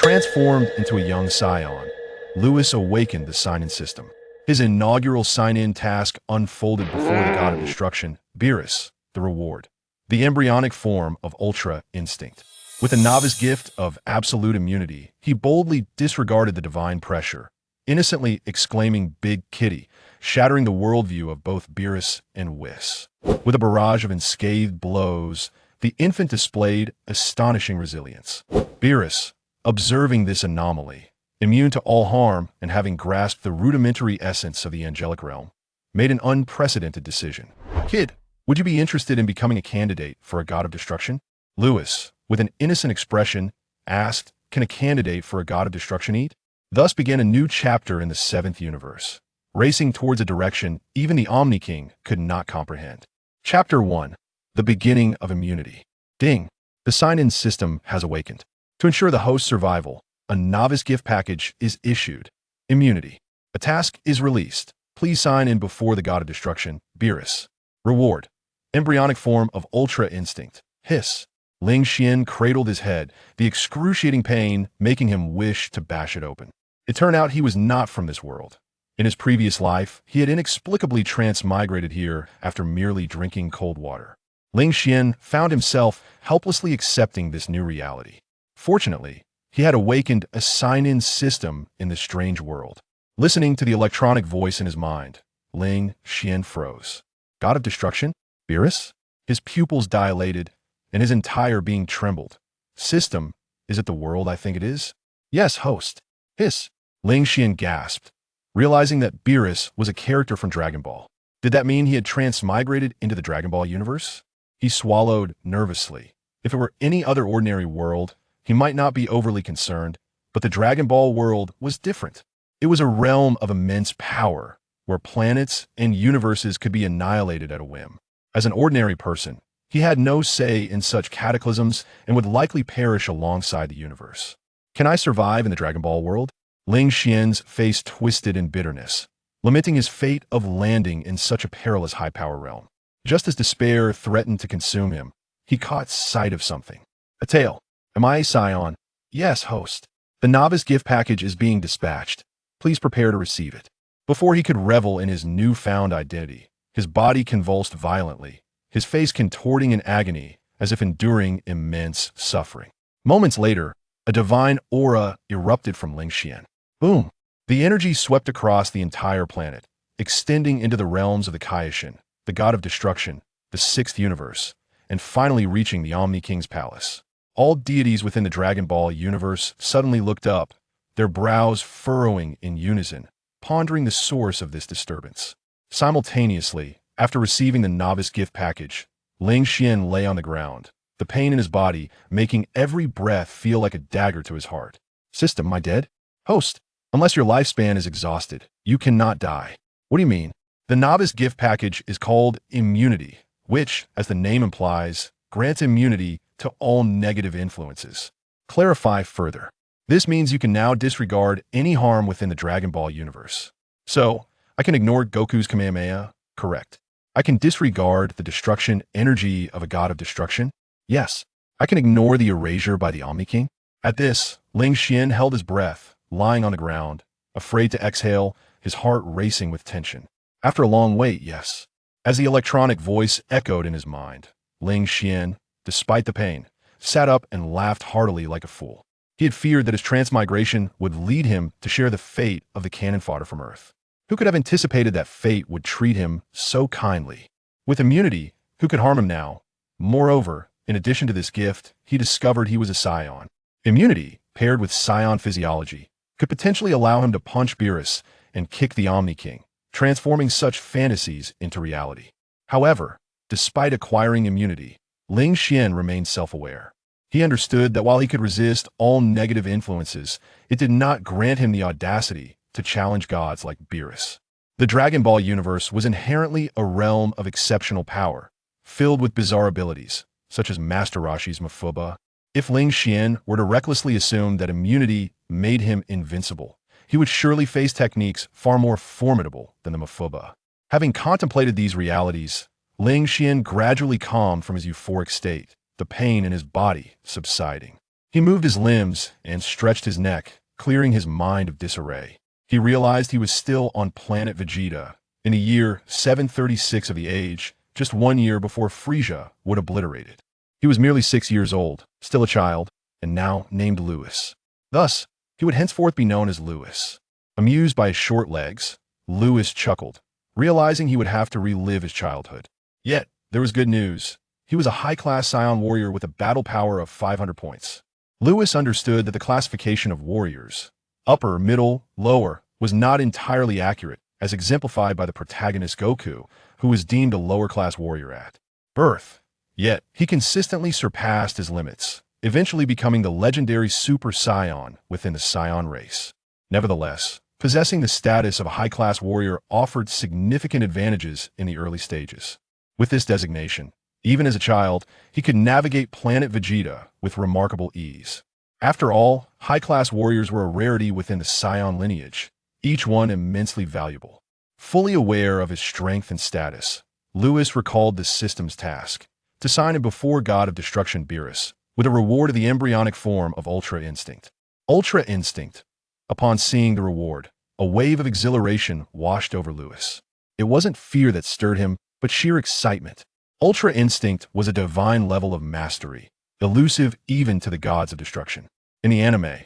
Transformed into a young Saiyan, Lewis awakened the sign-in system. His inaugural sign-in task unfolded before the god of destruction, Beerus, the reward, the embryonic form of Ultra-Instinct. With a novice gift of absolute immunity, he boldly disregarded the divine pressure, innocently exclaiming "Big Kitty," shattering the worldview of both Beerus and Whis. With a barrage of unscathed blows, the infant displayed astonishing resilience. Beerus, observing this anomaly, immune to all harm and having grasped the rudimentary essence of the angelic realm, made an unprecedented decision. "Kid, would you be interested in becoming a candidate for a god of destruction?" Lewis, with an innocent expression, asked, "Can a candidate for a god of destruction eat?" Thus began a new chapter in the seventh universe, racing towards a direction even the Omni-King could not comprehend. Chapter 1. The Beginning of Immunity. Ding! The sign-in system has awakened. To ensure the host's survival, a novice gift package is issued. Immunity. A task is released. Please sign in before the god of destruction, Beerus. Reward. Embryonic form of Ultra-Instinct. Hiss. Ling Xian cradled his head, the excruciating pain making him wish to bash it open. It turned out he was not from this world. In his previous life, he had inexplicably transmigrated here after merely drinking cold water. Ling Xian found himself helplessly accepting this new reality. Fortunately, he had awakened a sign-in system in this strange world. Listening to the electronic voice in his mind, Ling Xian froze. God of destruction? Beerus? His pupils dilated, and his entire being trembled. System, is it the world I think it is? Yes, host. Hiss. Ling Xian gasped, realizing that Beerus was a character from Dragon Ball. Did that mean he had transmigrated into the Dragon Ball universe? He swallowed nervously. If it were any other ordinary world, he might not be overly concerned, but the Dragon Ball world was different. It was a realm of immense power, where planets and universes could be annihilated at a whim. As an ordinary person, he had no say in such cataclysms and would likely perish alongside the universe. Can I survive in the Dragon Ball world? Ling Xian's face twisted in bitterness, lamenting his fate of landing in such a perilous high-power realm. Just as despair threatened to consume him, he caught sight of something. A tail. Am I a Saiyan? Yes, host. The novice gift package is being dispatched. Please prepare to receive it. Before he could revel in his newfound identity, his body convulsed violently, his face contorting in agony as if enduring immense suffering. Moments later, a divine aura erupted from Ling Xian. Boom! The energy swept across the entire planet, extending into the realms of the Kaioshin, the god of destruction, the sixth universe, and finally reaching the Omni-King's palace. All deities within the Dragon Ball universe suddenly looked up, their brows furrowing in unison, pondering the source of this disturbance. Simultaneously, after receiving the novice gift package, Ling Xian lay on the ground, the pain in his body making every breath feel like a dagger to his heart. System, am I dead? Host, unless your lifespan is exhausted, you cannot die. What do you mean? The novice gift package is called immunity, which, as the name implies, grants immunity to all negative influences. Clarify further. This means you can now disregard any harm within the Dragon Ball universe. So, I can ignore Goku's Kamehameha? Correct. I can disregard the destruction energy of a god of destruction? Yes. I can ignore the erasure by the Omni-King? At this, Ling Xian held his breath, lying on the ground, afraid to exhale, his heart racing with tension. After a long wait, yes. As the electronic voice echoed in his mind, Ling Xian, despite the pain, sat up and laughed heartily like a fool. He had feared that his transmigration would lead him to share the fate of the cannon fodder from Earth. Who could have anticipated that fate would treat him so kindly? With immunity, who could harm him now? Moreover, in addition to this gift, he discovered he was a Saiyan. Immunity, paired with Saiyan physiology, could potentially allow him to punch Beerus and kick the Omni-King, transforming such fantasies into reality. However, despite acquiring immunity, Ling Xian remained self-aware. He understood that while he could resist all negative influences, it did not grant him the audacity to challenge gods like Beerus. The Dragon Ball universe was inherently a realm of exceptional power, filled with bizarre abilities, such as Master Roshi's Mafuba. If Ling Xian were to recklessly assume that immunity made him invincible, he would surely face techniques far more formidable than the Mafuba. Having contemplated these realities, Ling Xian gradually calmed from his euphoric state, the pain in his body subsiding. He moved his limbs and stretched his neck, clearing his mind of disarray. He realized he was still on planet Vegeta, in the year 736 of the age, just 1 year before Frieza would obliterate it. He was merely 6 years old, still a child, and now named Lewis. Thus, he would henceforth be known as Lewis. Amused by his short legs, Lewis chuckled, realizing he would have to relive his childhood. Yet, there was good news. He was a high-class Saiyan warrior with a battle power of 500 points. Lewis understood that the classification of warriors, upper, middle, lower, was not entirely accurate, as exemplified by the protagonist Goku, who was deemed a lower-class warrior at birth. Yet, he consistently surpassed his limits, eventually becoming the legendary Super Saiyan within the Saiyan race. Nevertheless, possessing the status of a high-class warrior offered significant advantages in the early stages. With this designation, even as a child, he could navigate planet Vegeta with remarkable ease. After all, high-class warriors were a rarity within the Saiyan lineage, each one immensely valuable. Fully aware of his strength and status, Lewis recalled the system's task, to sign in before God of Destruction Beerus, with a reward of the embryonic form of Ultra-Instinct. Ultra-Instinct. Upon seeing the reward, a wave of exhilaration washed over Lewis. It wasn't fear that stirred him, but sheer excitement. Ultra-Instinct was a divine level of mastery, elusive even to the gods of destruction. In the anime,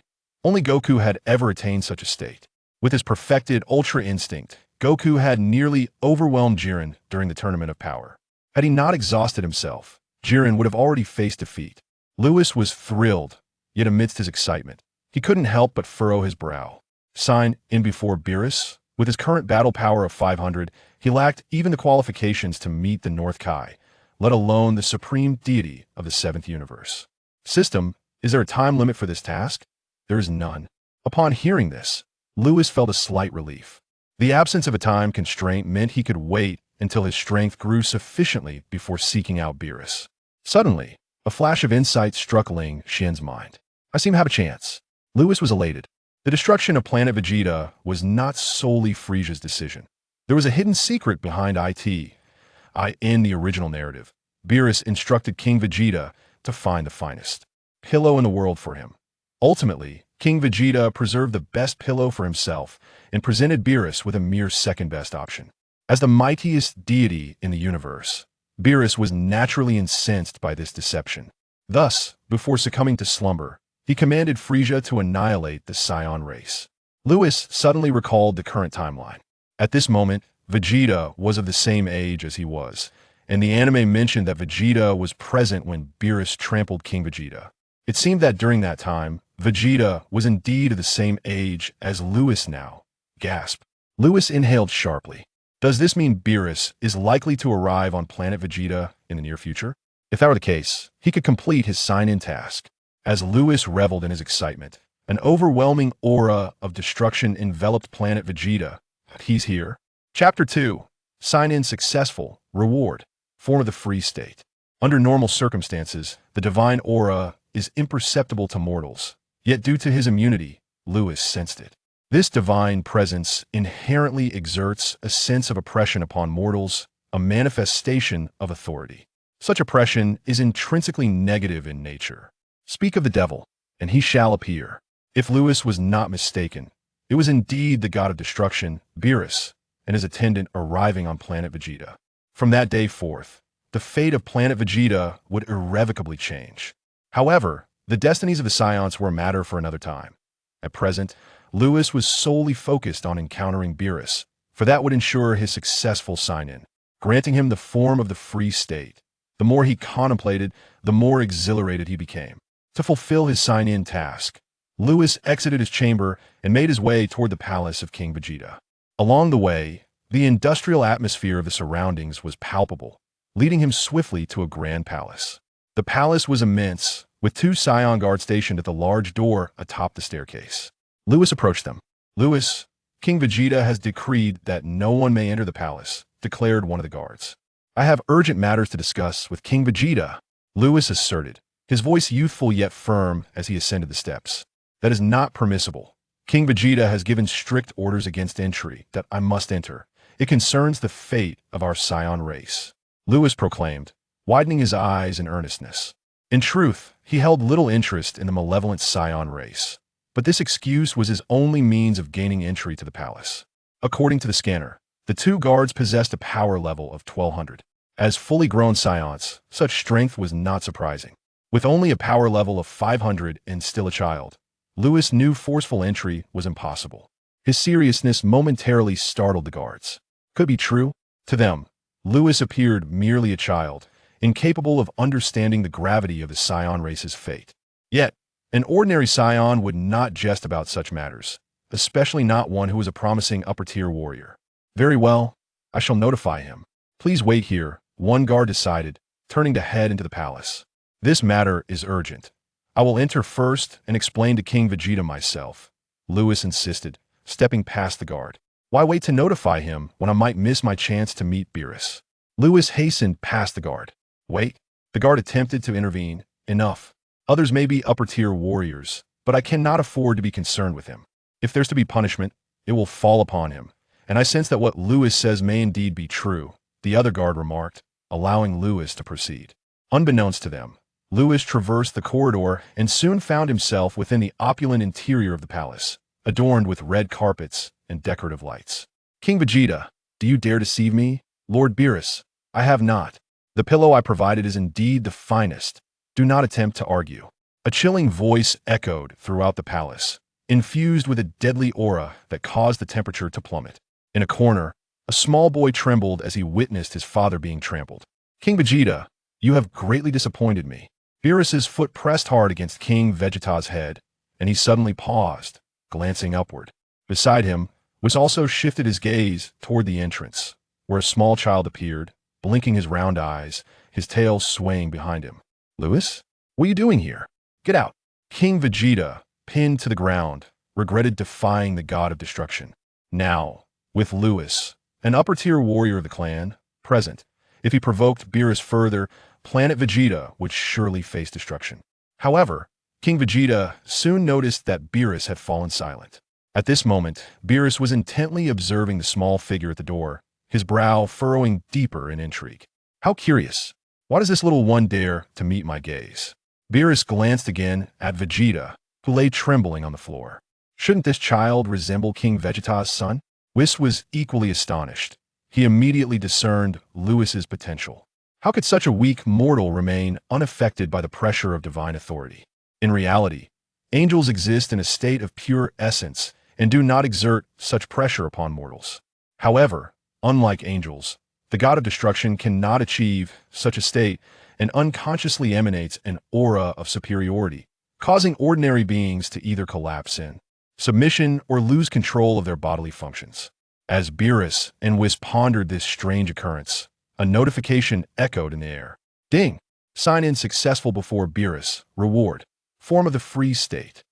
only Goku had ever attained such a state. With his perfected Ultra Instinct, Goku had nearly overwhelmed Jiren during the Tournament of Power. Had he not exhausted himself, Jiren would have already faced defeat. Lewis was thrilled, yet amidst his excitement, he couldn't help but furrow his brow. Signed in before Beerus, with his current battle power of 500, he lacked even the qualifications to meet the North Kai, let alone the supreme deity of the 7th universe. System, is there a time limit for this task? There is none. Upon hearing this, Lewis felt a slight relief. The absence of a time constraint meant he could wait until his strength grew sufficiently before seeking out Beerus. Suddenly, a flash of insight struck Ling Xian's mind. I seem to have a chance. Lewis was elated. The destruction of planet Vegeta was not solely Frieza's decision. There was a hidden secret behind in the original narrative. Beerus instructed King Vegeta to find the finest pillow in the world for him. Ultimately, King Vegeta preserved the best pillow for himself and presented Beerus with a mere second-best option. As the mightiest deity in the universe, Beerus was naturally incensed by this deception. Thus, before succumbing to slumber, he commanded Frieza to annihilate the Saiyan race. Lewis suddenly recalled the current timeline. At this moment, Vegeta was of the same age as he was, and the anime mentioned that Vegeta was present when Beerus trampled King Vegeta. It seemed that during that time, Vegeta was indeed of the same age as Lewis now. Gasp. Lewis inhaled sharply. Does this mean Beerus is likely to arrive on planet Vegeta in the near future? If that were the case, he could complete his sign-in task. As Lewis reveled in his excitement, an overwhelming aura of destruction enveloped planet Vegeta. He's here. Chapter 2. Sign-in successful. Reward. Form of the free state. Under normal circumstances, the divine aura is imperceptible to mortals. Yet due to his immunity, Lewis sensed it. This divine presence inherently exerts a sense of oppression upon mortals, a manifestation of authority. Such oppression is intrinsically negative in nature. Speak of the devil, and he shall appear. If Lewis was not mistaken, it was indeed the god of destruction, Beerus, and his attendant arriving on planet Vegeta. From that day forth, the fate of planet Vegeta would irrevocably change. However, the destinies of the Saiyans were a matter for another time. At present, Lewis was solely focused on encountering Beerus, for that would ensure his successful sign-in, granting him the form of the free state. The more he contemplated, the more exhilarated he became. To fulfill his sign-in task, Lewis exited his chamber and made his way toward the palace of King Vegeta. Along the way, the industrial atmosphere of the surroundings was palpable, leading him swiftly to a grand palace. The palace was immense, with 2 Saiyan guards stationed at the large door atop the staircase. Lewis approached them. Lewis, King Vegeta has decreed that no one may enter the palace, declared one of the guards. I have urgent matters to discuss with King Vegeta, Lewis asserted, his voice youthful yet firm as he ascended the steps. That is not permissible. King Vegeta has given strict orders against entry, that I must enter. It concerns the fate of our Saiyan race. Lewis proclaimed, widening his eyes in earnestness. In truth, he held little interest in the malevolent Saiyan race, but this excuse was his only means of gaining entry to the palace. According to the scanner, the two guards possessed a power level of 1200. As fully grown Saiyans, such strength was not surprising. With only a power level of 500 and still a child, Lewis knew forceful entry was impossible. His seriousness momentarily startled the guards. Could be true. To them, Lewis appeared merely a child, incapable of understanding the gravity of the Saiyan race's fate. Yet, an ordinary Saiyan would not jest about such matters, especially not one who was a promising upper-tier warrior. Very well, I shall notify him. Please wait here, one guard decided, turning to head into the palace. This matter is urgent. I will enter first and explain to King Vegeta myself, Lewis insisted, stepping past the guard. Why wait to notify him when I might miss my chance to meet Beerus? Lewis hastened past the guard. Wait. The guard attempted to intervene. Enough. Others may be upper-tier warriors, but I cannot afford to be concerned with him. If there's to be punishment, it will fall upon him. And I sense that what Lewis says may indeed be true, the other guard remarked, allowing Lewis to proceed. Unbeknownst to them, Lewis traversed the corridor and soon found himself within the opulent interior of the palace, adorned with red carpets and decorative lights. King Vegeta, do you dare deceive me? Lord Beerus, I have not. The pillow I provided is indeed the finest. Do not attempt to argue. A chilling voice echoed throughout the palace, infused with a deadly aura that caused the temperature to plummet. In a corner, a small boy trembled as he witnessed his father being trampled. King Vegeta, you have greatly disappointed me. Beerus's foot pressed hard against King Vegeta's head, and he suddenly paused, glancing upward. Beside him, Whis also shifted his gaze toward the entrance, where a small child appeared, blinking his round eyes, his tail swaying behind him. Lewis? What are you doing here? Get out. King Vegeta, pinned to the ground, regretted defying the god of destruction. Now, with Lewis, an upper-tier warrior of the clan, present, if he provoked Beerus further, planet Vegeta would surely face destruction. However, King Vegeta soon noticed that Beerus had fallen silent. At this moment, Beerus was intently observing the small figure at the door, his brow furrowing deeper in intrigue. How curious. Why does this little one dare to meet my gaze? Beerus glanced again at Vegeta, who lay trembling on the floor. Shouldn't this child resemble King Vegeta's son? Whis was equally astonished. He immediately discerned Lewis's potential. How could such a weak mortal remain unaffected by the pressure of divine authority? In reality, angels exist in a state of pure essence and do not exert such pressure upon mortals. However, unlike angels, the god of destruction cannot achieve such a state and unconsciously emanates an aura of superiority, causing ordinary beings to either collapse in submission or lose control of their bodily functions. As Beerus and Whis pondered this strange occurrence, a notification echoed in the air. Ding! Sign in successful before Beerus. Reward. Form of the free state.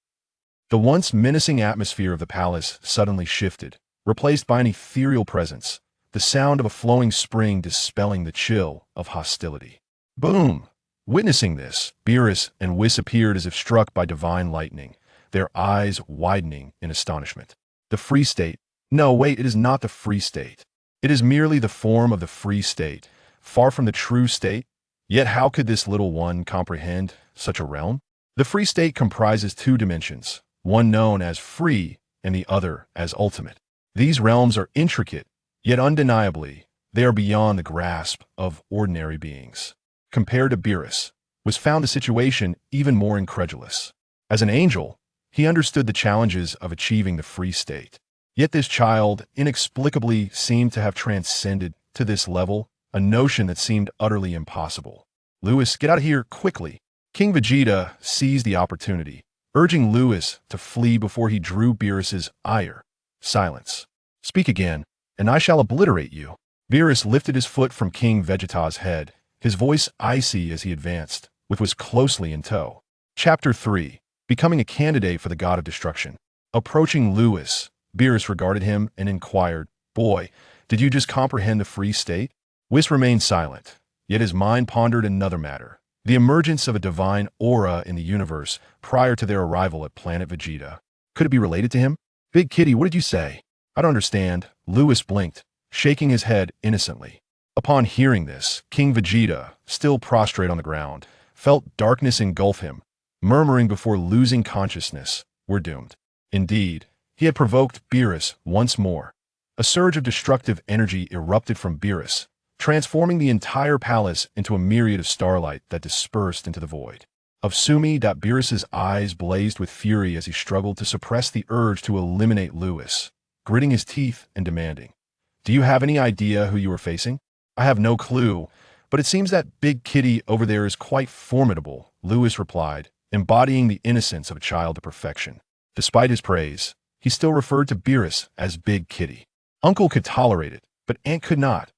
The once menacing atmosphere of the palace suddenly shifted, replaced by an ethereal presence, the sound of a flowing spring dispelling the chill of hostility. Boom! Witnessing this, Beerus and Whis appeared as if struck by divine lightning, their eyes widening in astonishment. The free state? No, wait, it is not the free state. It is merely the form of the free state, far from the true state. Yet how could this little one comprehend such a realm? The free state comprises two dimensions, one known as free and the other as ultimate. These realms are intricate, yet undeniably, they are beyond the grasp of ordinary beings. Compared to Beerus, Whis found the situation even more incredulous. As an angel, he understood the challenges of achieving the free state. Yet this child inexplicably seemed to have transcended to this level, a notion that seemed utterly impossible. Lewis, get out of here quickly. King Vegeta seized the opportunity, urging Lewis to flee before he drew Beerus's ire. Silence. Speak again, and I shall obliterate you. Beerus lifted his foot from King Vegeta's head, his voice icy as he advanced, which was closely in tow. Chapter 3. Becoming a candidate for the god of destruction. Approaching Lewis, Beerus regarded him and inquired, Boy, did you just comprehend the free state? Whis remained silent, yet his mind pondered another matter. The emergence of a divine aura in the universe prior to their arrival at planet Vegeta. Could it be related to him? Big Kitty, what did you say? I don't understand. Lewis blinked, shaking his head innocently. Upon hearing this, King Vegeta, still prostrate on the ground, felt darkness engulf him, murmuring before losing consciousness, "We're doomed." Indeed, he had provoked Beerus once more. A surge of destructive energy erupted from Beerus, transforming the entire palace into a myriad of starlight that dispersed into the void. Of Sumi, Beerus's eyes blazed with fury as he struggled to suppress the urge to eliminate Lewis, gritting his teeth and demanding, "Do you have any idea who you are facing?" "I have no clue, but it seems that big kitty over there is quite formidable," Lewis replied, embodying the innocence of a child to perfection. Despite his praise, he still referred to Beerus as Big Kitty. Uncle could tolerate it, but Aunt could not.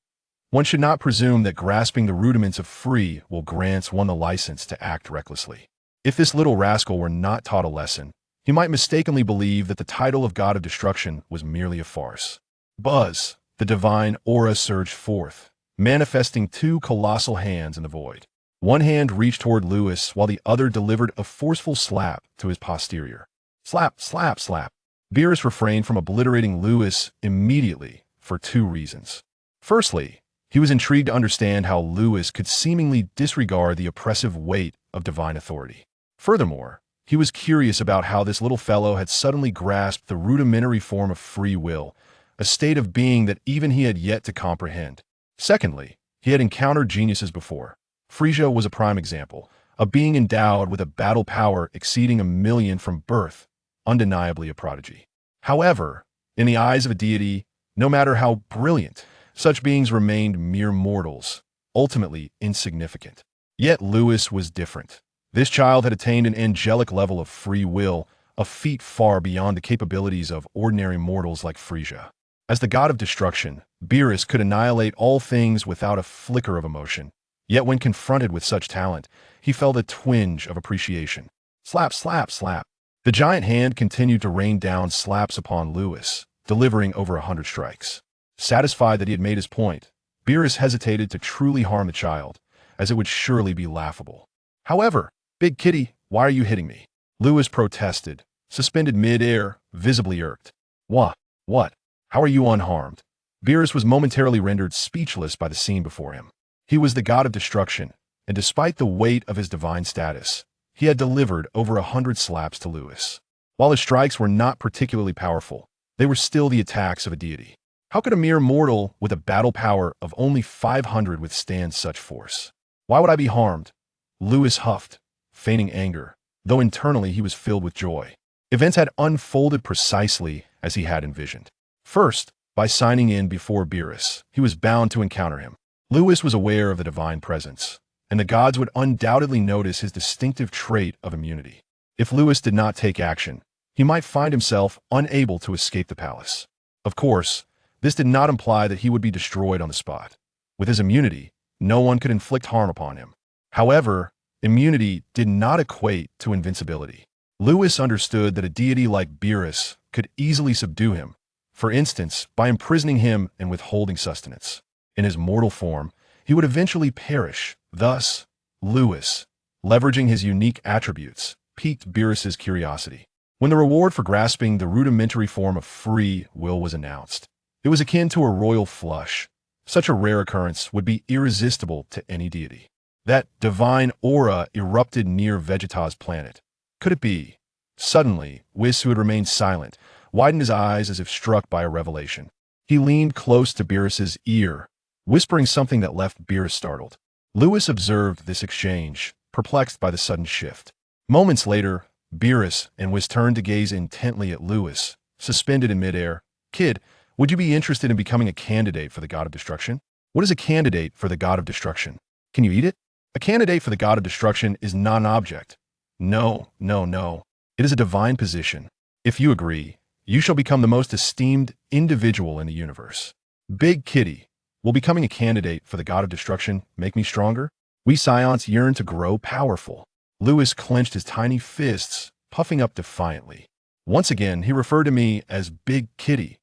One should not presume that grasping the rudiments of free will grants one the license to act recklessly. If this little rascal were not taught a lesson, he might mistakenly believe that the title of God of Destruction was merely a farce. Buzz, the divine aura surged forth, manifesting two colossal hands in the void. One hand reached toward Lewis while the other delivered a forceful slap to his posterior. Slap, slap, slap. Beerus refrained from obliterating Lewis immediately for two reasons. Firstly, he was intrigued to understand how Lewis could seemingly disregard the oppressive weight of divine authority. Furthermore, he was curious about how this little fellow had suddenly grasped the rudimentary form of free will, a state of being that even he had yet to comprehend. Secondly, he had encountered geniuses before. Frisia was a prime example, a being endowed with a battle power exceeding 1,000,000 from birth, undeniably a prodigy. However, in the eyes of a deity, no matter how brilliant, such beings remained mere mortals, ultimately insignificant. Yet Lewis was different. This child had attained an angelic level of free will, a feat far beyond the capabilities of ordinary mortals like Frisia. As the god of destruction, Beerus could annihilate all things without a flicker of emotion. Yet when confronted with such talent, he felt a twinge of appreciation. Slap, slap, slap. The giant hand continued to rain down slaps upon Lewis, delivering over 100 strikes. Satisfied that he had made his point, Beerus hesitated to truly harm the child, as it would surely be laughable. "However, Big Kitty, why are you hitting me?" Lewis protested, suspended mid-air, visibly irked. What? How are you unharmed?" Beerus was momentarily rendered speechless by the scene before him. He was the god of destruction, and despite the weight of his divine status, he had delivered over 100 slaps to Lewis. While his strikes were not particularly powerful, they were still the attacks of a deity. How could a mere mortal with a battle power of only 500 withstand such force? "Why would I be harmed?" Lewis huffed, feigning anger, though internally he was filled with joy. Events had unfolded precisely as he had envisioned. First, by signing in before Beerus, he was bound to encounter him. Lewis was aware of the divine presence, and the gods would undoubtedly notice his distinctive trait of immunity. If Lewis did not take action, he might find himself unable to escape the palace. Of course, this did not imply that he would be destroyed on the spot. With his immunity, no one could inflict harm upon him. However, immunity did not equate to invincibility. Lewis understood that a deity like Beerus could easily subdue him, for instance, by imprisoning him and withholding sustenance. In his mortal form, he would eventually perish. Thus, Lewis, leveraging his unique attributes, piqued Beerus's curiosity. When the reward for grasping the rudimentary form of free will was announced, it was akin to a royal flush. Such a rare occurrence would be irresistible to any deity. That divine aura erupted near Vegeta's planet. Could it be? Suddenly, Whis, who had remained silent, widened his eyes as if struck by a revelation. He leaned close to Beerus's ear, whispering something that left Beerus startled. Lewis observed this exchange, perplexed by the sudden shift. Moments later, Beerus and Whis turned to gaze intently at Lewis, suspended in midair. "Kid, would you be interested in becoming a candidate for the god of destruction?" "What is a candidate for the god of destruction? Can you eat it?" "A candidate for the god of destruction is not an object. No. It is a divine position. If you agree, you shall become the most esteemed individual in the universe." "Big Kitty, will becoming a candidate for the god of destruction make me stronger? We Saiyans yearn to grow powerful." Lewis clenched his tiny fists, puffing up defiantly. Once again, he referred to me as Big Kitty.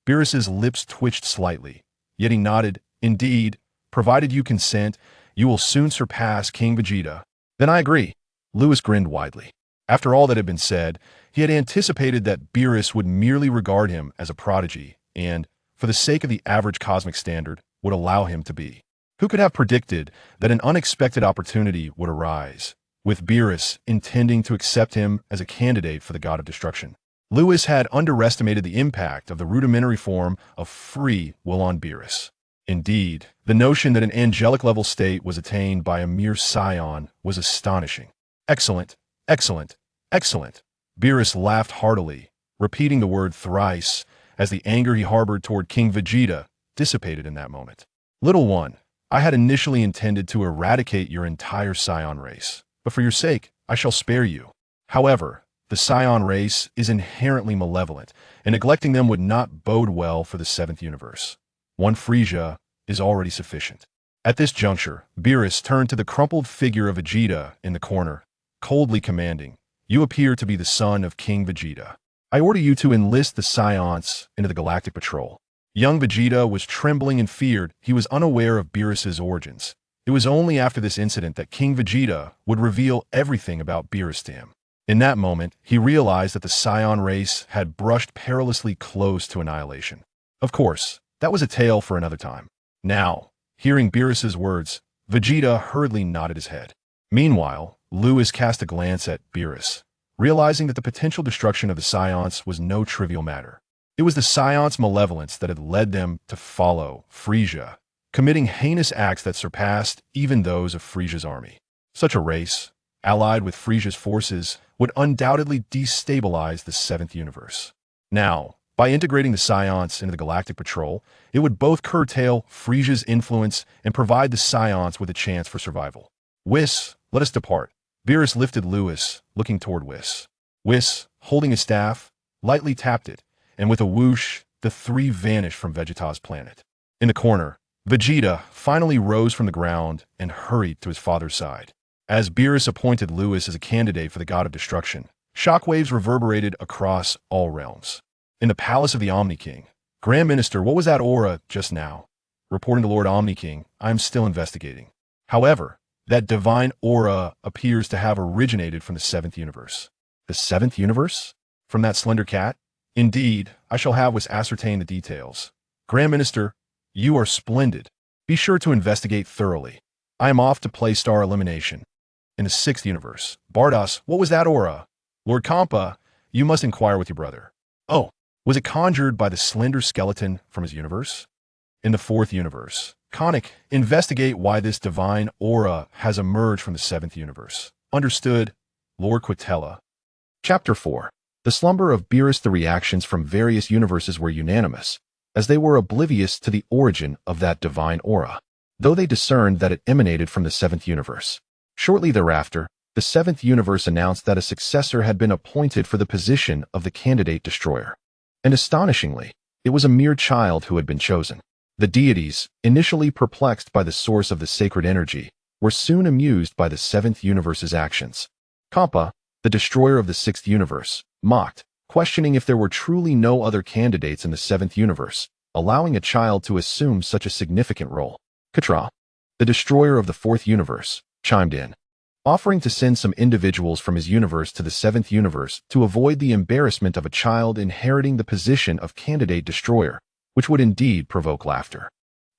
Beerus's lips twitched slightly, yet he nodded. "Indeed, provided you consent, you will soon surpass King Vegeta." "Then I agree." Lewis grinned widely. After all that had been said, he had anticipated that Beerus would merely regard him as a prodigy and, for the sake of the average cosmic standard, would allow him to be. Who could have predicted that an unexpected opportunity would arise, with Beerus intending to accept him as a candidate for the God of Destruction? Lewis had underestimated the impact of the rudimentary form of free will on Beerus. Indeed, the notion that an angelic-level state was attained by a mere Saiyan was astonishing. Excellent, excellent, excellent. Beerus laughed heartily, repeating the word thrice, as the anger he harbored toward King Vegeta dissipated in that moment. Little one, I had initially intended to eradicate your entire Saiyan race, but for your sake, I shall spare you. However, the Saiyan race is inherently malevolent, and neglecting them would not bode well for the seventh universe. One Frieza is already sufficient. At this juncture, Beerus turned to the crumpled figure of Vegeta in the corner, coldly commanding, "You appear to be the son of King Vegeta. I order you to enlist the Saiyans into the Galactic Patrol." Young Vegeta was trembling and feared. He was unaware of Beerus's origins. It was only after this incident that King Vegeta would reveal everything about Beerus to him. In that moment, he realized that the Saiyan race had brushed perilously close to annihilation. Of course, that was a tale for another time. Now, hearing Beerus's words, Vegeta hurriedly nodded his head. Meanwhile, Lewis cast a glance at Beerus, realizing that the potential destruction of the Saiyans was no trivial matter. It was the Saiyans' malevolence that had led them to follow Frieza, committing heinous acts that surpassed even those of Frieza's army. Such a race, allied with Frieza's forces, would undoubtedly destabilize the seventh universe. Now, by integrating the Saiyans into the Galactic Patrol, it would both curtail Frieza's influence and provide the Saiyans with a chance for survival. Whis, let us depart. Beerus lifted Lewis, looking toward Whis. Whis, holding his staff, lightly tapped it, and with a whoosh, the three vanished from Vegeta's planet. In the corner, Vegeta finally rose from the ground and hurried to his father's side. As Beerus appointed Lewis as a candidate for the God of Destruction, shockwaves reverberated across all realms. In the palace of the Omni-King, Grand Minister, what was that aura just now? Reporting to Lord Omni-King, I am still investigating. However, that divine aura appears to have originated from the seventh universe. The seventh universe? From that slender cat? Indeed, I shall have Whis ascertain the details. Grand Minister, you are splendid. Be sure to investigate thoroughly. I am off to play star elimination. In the sixth universe, Bardos, what was that aura? Lord Kampa, you must inquire with your brother. Oh, was it conjured by the slender skeleton from his universe? In the fourth universe, Conic, investigate why this divine aura has emerged from the seventh universe. Understood, Lord Quitella. Chapter 4. The slumber of Beerus. The reactions from various universes were unanimous, as they were oblivious to the origin of that divine aura, though they discerned that it emanated from the seventh universe. Shortly thereafter, the seventh universe announced that a successor had been appointed for the position of the candidate destroyer. And astonishingly, it was a mere child who had been chosen. The deities, initially perplexed by the source of the sacred energy, were soon amused by the seventh universe's actions. Kampa, the destroyer of the sixth universe, mocked, questioning if there were truly no other candidates in the seventh universe, allowing a child to assume such a significant role. Katra, the destroyer of the fourth universe, chimed in, offering to send some individuals from his universe to the seventh universe to avoid the embarrassment of a child inheriting the position of candidate destroyer, which would indeed provoke laughter.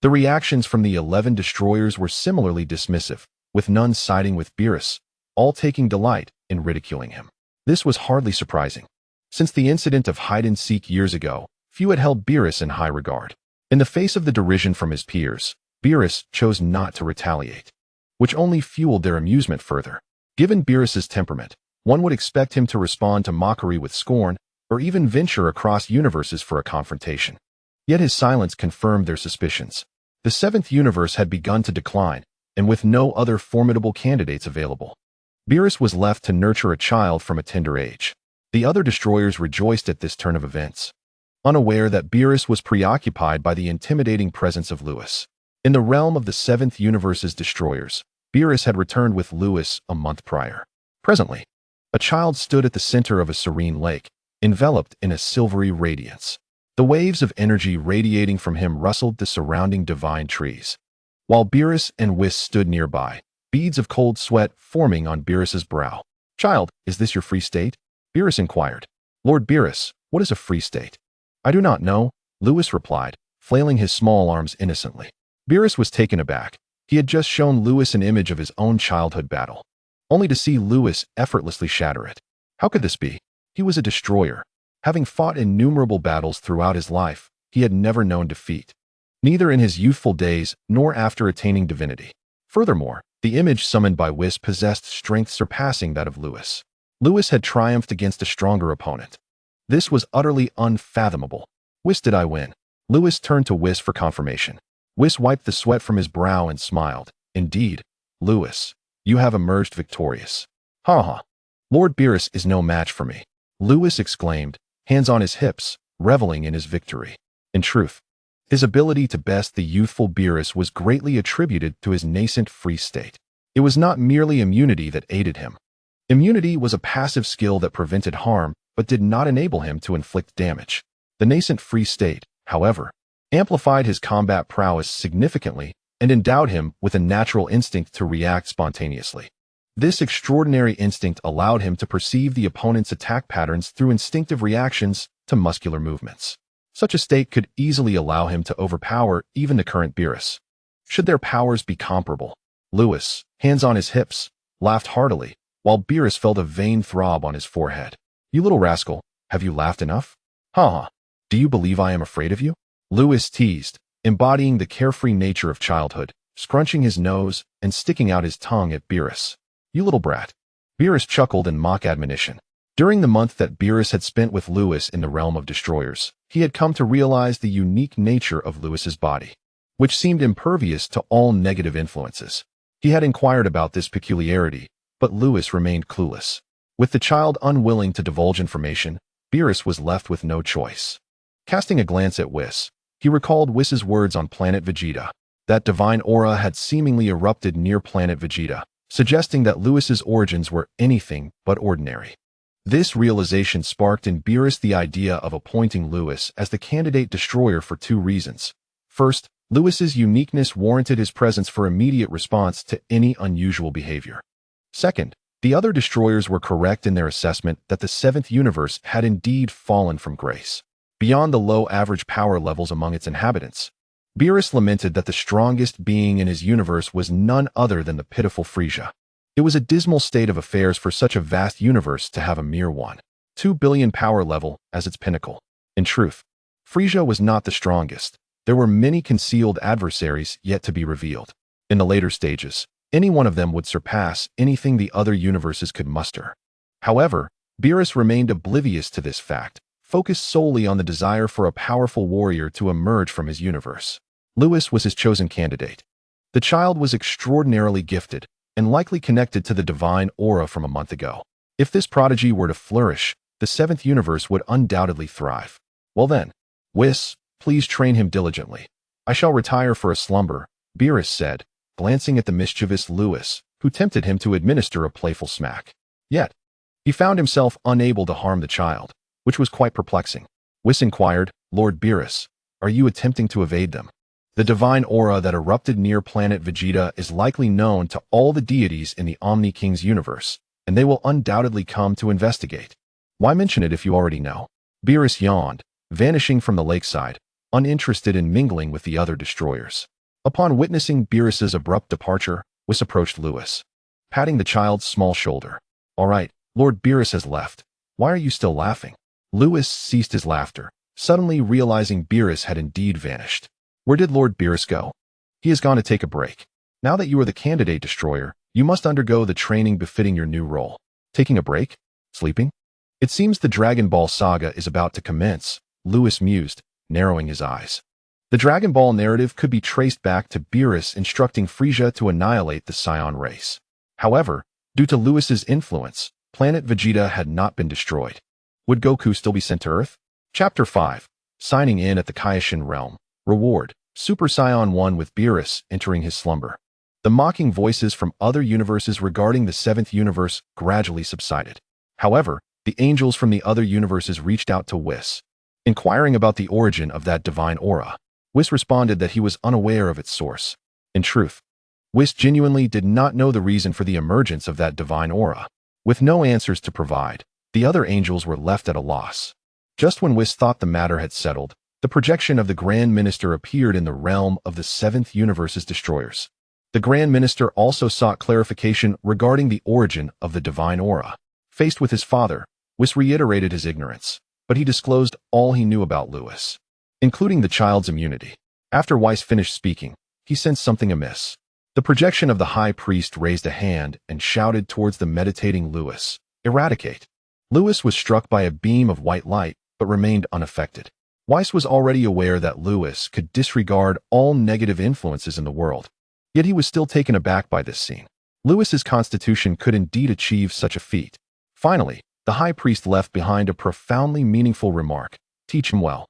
The reactions from the 11 destroyers were similarly dismissive, with none siding with Beerus, all taking delight in ridiculing him. This was hardly surprising. Since the incident of hide-and-seek years ago, few had held Beerus in high regard. In the face of the derision from his peers, Beerus chose not to retaliate, which only fueled their amusement further. Given Beerus's temperament, one would expect him to respond to mockery with scorn, or even venture across universes for a confrontation. Yet his silence confirmed their suspicions. The seventh universe had begun to decline, and with no other formidable candidates available, Beerus was left to nurture a child from a tender age. The other destroyers rejoiced at this turn of events, unaware that Beerus was preoccupied by the intimidating presence of Lewis. In the realm of the seventh universe's destroyers, Beerus had returned with Lewis a month prior. Presently, a child stood at the center of a serene lake, enveloped in a silvery radiance. The waves of energy radiating from him rustled the surrounding divine trees. While Beerus and Whis stood nearby, beads of cold sweat forming on Beerus's brow. "Child, is this your free state?" Beerus inquired. "Lord Beerus, what is a free state?" "I do not know," Lewis replied, flailing his small arms innocently. Beerus was taken aback, He had just shown Lewis an image of his own childhood battle, only to see Lewis effortlessly shatter it. How could this be? He was a destroyer. Having fought innumerable battles throughout his life, he had never known defeat, neither in his youthful days nor after attaining divinity. Furthermore, the image summoned by Whis possessed strength surpassing that of Lewis. Lewis had triumphed against a stronger opponent. This was utterly unfathomable. Whis, did I win? Lewis turned to Whis for confirmation. Whis wiped the sweat from his brow and smiled. Indeed, Lewis, you have emerged victorious. Ha ha. Lord Beerus is no match for me, Lewis exclaimed, hands on his hips, reveling in his victory. In truth, his ability to best the youthful Beerus was greatly attributed to his nascent free state. It was not merely immunity that aided him. Immunity was a passive skill that prevented harm but did not enable him to inflict damage. The nascent free state, however, amplified his combat prowess significantly and endowed him with a natural instinct to react spontaneously. This extraordinary instinct allowed him to perceive the opponent's attack patterns through instinctive reactions to muscular movements. Such a state could easily allow him to overpower even the current Beerus. Should their powers be comparable? Lewis, hands on his hips, laughed heartily, while Beerus felt a vain throb on his forehead. You little rascal, have you laughed enough? Ha ha. Do you believe I am afraid of you? Lewis teased, embodying the carefree nature of childhood, scrunching his nose and sticking out his tongue at Beerus. You little brat. Beerus chuckled in mock admonition. During the month that Beerus had spent with Lewis in the realm of destroyers, he had come to realize the unique nature of Lewis's body, which seemed impervious to all negative influences. He had inquired about this peculiarity, but Lewis remained clueless. With the child unwilling to divulge information, Beerus was left with no choice. Casting a glance at Whis, he recalled Whis's words on planet Vegeta. That divine aura had seemingly erupted near planet Vegeta, suggesting that Lewis's origins were anything but ordinary. This realization sparked in Beerus the idea of appointing Lewis as the candidate destroyer for two reasons. First, Lewis's uniqueness warranted his presence for immediate response to any unusual behavior. Second, the other destroyers were correct in their assessment that the seventh universe had indeed fallen from grace, beyond the low average power levels among its inhabitants. Beerus lamented that the strongest being in his universe was none other than the pitiful Frisia. It was a dismal state of affairs for such a vast universe to have a mere 1.2 billion power level as its pinnacle. In truth, Frisia was not the strongest. There were many concealed adversaries yet to be revealed. In the later stages, any one of them would surpass anything the other universes could muster. However, Beerus remained oblivious to this fact, focused solely on the desire for a powerful warrior to emerge from his universe. Lewis was his chosen candidate. The child was extraordinarily gifted and likely connected to the divine aura from a month ago. If this prodigy were to flourish, the seventh universe would undoubtedly thrive. Well then, Whis, please train him diligently. I shall retire for a slumber, Beerus said, glancing at the mischievous Lewis, who tempted him to administer a playful smack. Yet, he found himself unable to harm the child, which was quite perplexing. Whis inquired, Lord Beerus, are you attempting to evade them? The divine aura that erupted near planet Vegeta is likely known to all the deities in the Omni-King's universe, and they will undoubtedly come to investigate. Why mention it if you already know? Beerus yawned, vanishing from the lakeside, uninterested in mingling with the other destroyers. Upon witnessing Beerus's abrupt departure, Whis approached Lewis, patting the child's small shoulder. All right, Lord Beerus has left. Why are you still laughing? Lewis ceased his laughter, suddenly realizing Beerus had indeed vanished. Where did Lord Beerus go? He has gone to take a break. Now that you are the candidate destroyer, you must undergo the training befitting your new role. Taking a break? Sleeping? It seems the Dragon Ball saga is about to commence, Lewis mused, narrowing his eyes. The Dragon Ball narrative could be traced back to Beerus instructing Frisia to annihilate the Saiyan race. However, due to Lewis's influence, planet Vegeta had not been destroyed. Would Goku still be sent to Earth? Chapter 5. Signing in at the Kaioshin realm. Reward. Super Saiyan 1 with Beerus entering his slumber. The mocking voices from other universes regarding the seventh universe gradually subsided. However, the angels from the other universes reached out to Whis, inquiring about the origin of that divine aura. Whis responded that he was unaware of its source. In truth, Whis genuinely did not know the reason for the emergence of that divine aura. With no answers to provide, the other angels were left at a loss. Just when Whis thought the matter had settled, the projection of the Grand Minister appeared in the realm of the seventh universe's destroyers. The Grand Minister also sought clarification regarding the origin of the divine aura. Faced with his father, Whis reiterated his ignorance, but he disclosed all he knew about Lewis, including the child's immunity. After Whis finished speaking, he sensed something amiss. The projection of the High Priest raised a hand and shouted towards the meditating Lewis, "Eradicate." Lewis was struck by a beam of white light, but remained unaffected. Whis was already aware that Lewis could disregard all negative influences in the world, yet he was still taken aback by this scene. Lewis's constitution could indeed achieve such a feat. Finally, the High Priest left behind a profoundly meaningful remark, "Teach him well."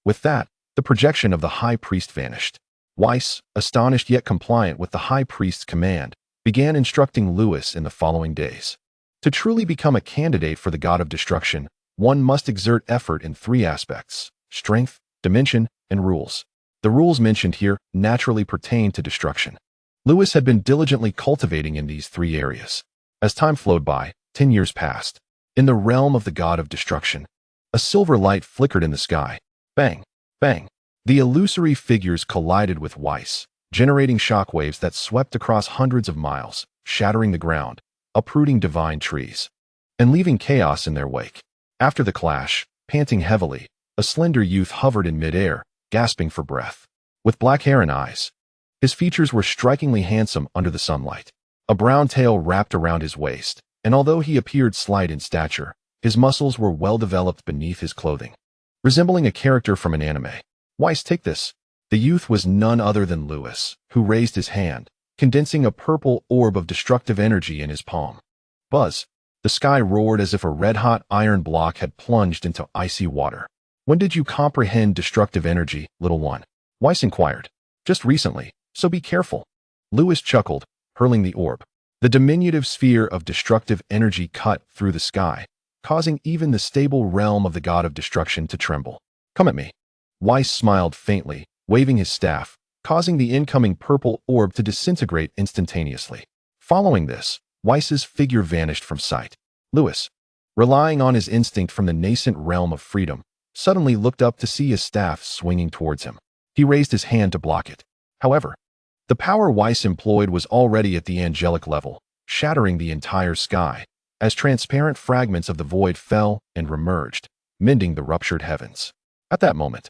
With that, the projection of the High Priest vanished. Whis, astonished yet compliant with the High Priest's command, began instructing Lewis in the following days. To truly become a candidate for the God of Destruction, one must exert effort in three aspects: strength, dimension, and rules. The rules mentioned here naturally pertain to destruction. Lewis had been diligently cultivating in these three areas. As time flowed by, 10 years passed. In the realm of the God of Destruction, a silver light flickered in the sky. Bang! Bang! The illusory figures collided with Whis, generating shockwaves that swept across hundreds of miles, shattering the ground, uprooting divine trees, and leaving chaos in their wake. After the clash, panting heavily, a slender youth hovered in midair, gasping for breath. With black hair and eyes, his features were strikingly handsome under the sunlight. A brown tail wrapped around his waist, and although he appeared slight in stature, his muscles were well developed beneath his clothing. Resembling a character from an anime. "Whis, take this." The youth was none other than Lewis, who raised his hand, condensing a purple orb of destructive energy in his palm. Buzz! The sky roared as if a red-hot iron block had plunged into icy water. "When did you comprehend destructive energy, little one?" Whis inquired. "Just recently, so be careful." Lewis chuckled, hurling the orb. The diminutive sphere of destructive energy cut through the sky, causing even the stable realm of the God of Destruction to tremble. "Come at me." Whis smiled faintly, waving his staff, causing the incoming purple orb to disintegrate instantaneously. Following this, Whis's figure vanished from sight. Lewis, relying on his instinct from the nascent realm of freedom, suddenly looked up to see his staff swinging towards him. He raised his hand to block it. However, the power Whis employed was already at the angelic level, shattering the entire sky, as transparent fragments of the void fell and remerged, mending the ruptured heavens. At that moment,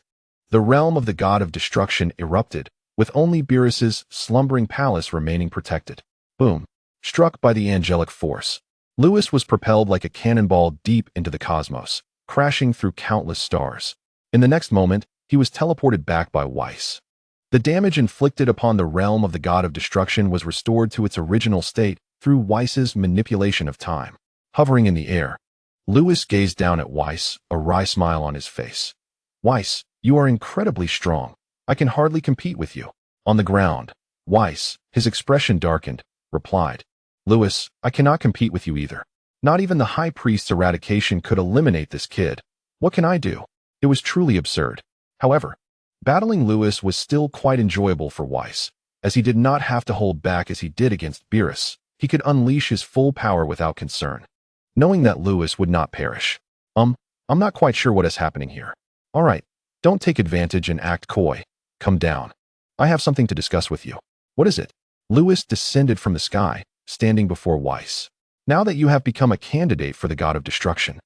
the realm of the God of Destruction erupted, with only Beerus's slumbering palace remaining protected. Boom! Struck by the angelic force, Lewis was propelled like a cannonball deep into the cosmos, crashing through countless stars. In the next moment, he was teleported back by Whis. The damage inflicted upon the realm of the God of Destruction was restored to its original state through Whis's manipulation of time. Hovering in the air, Lewis gazed down at Whis, a wry smile on his face. "Whis, you are incredibly strong. I can hardly compete with you." On the ground, Whis, his expression darkened, replied, "Lewis, I cannot compete with you either. Not even the High Priest's eradication could eliminate this kid. What can I do?" It was truly absurd. However, battling Lewis was still quite enjoyable for Whis, as he did not have to hold back as he did against Beerus. He could unleash his full power without concern, knowing that Lewis would not perish. I'm not quite sure what is happening here." "All right, don't take advantage and act coy. Come down. I have something to discuss with you." "What is it?" Lewis descended from the sky, standing before Whis. "Now that you have become a candidate for the God of Destruction,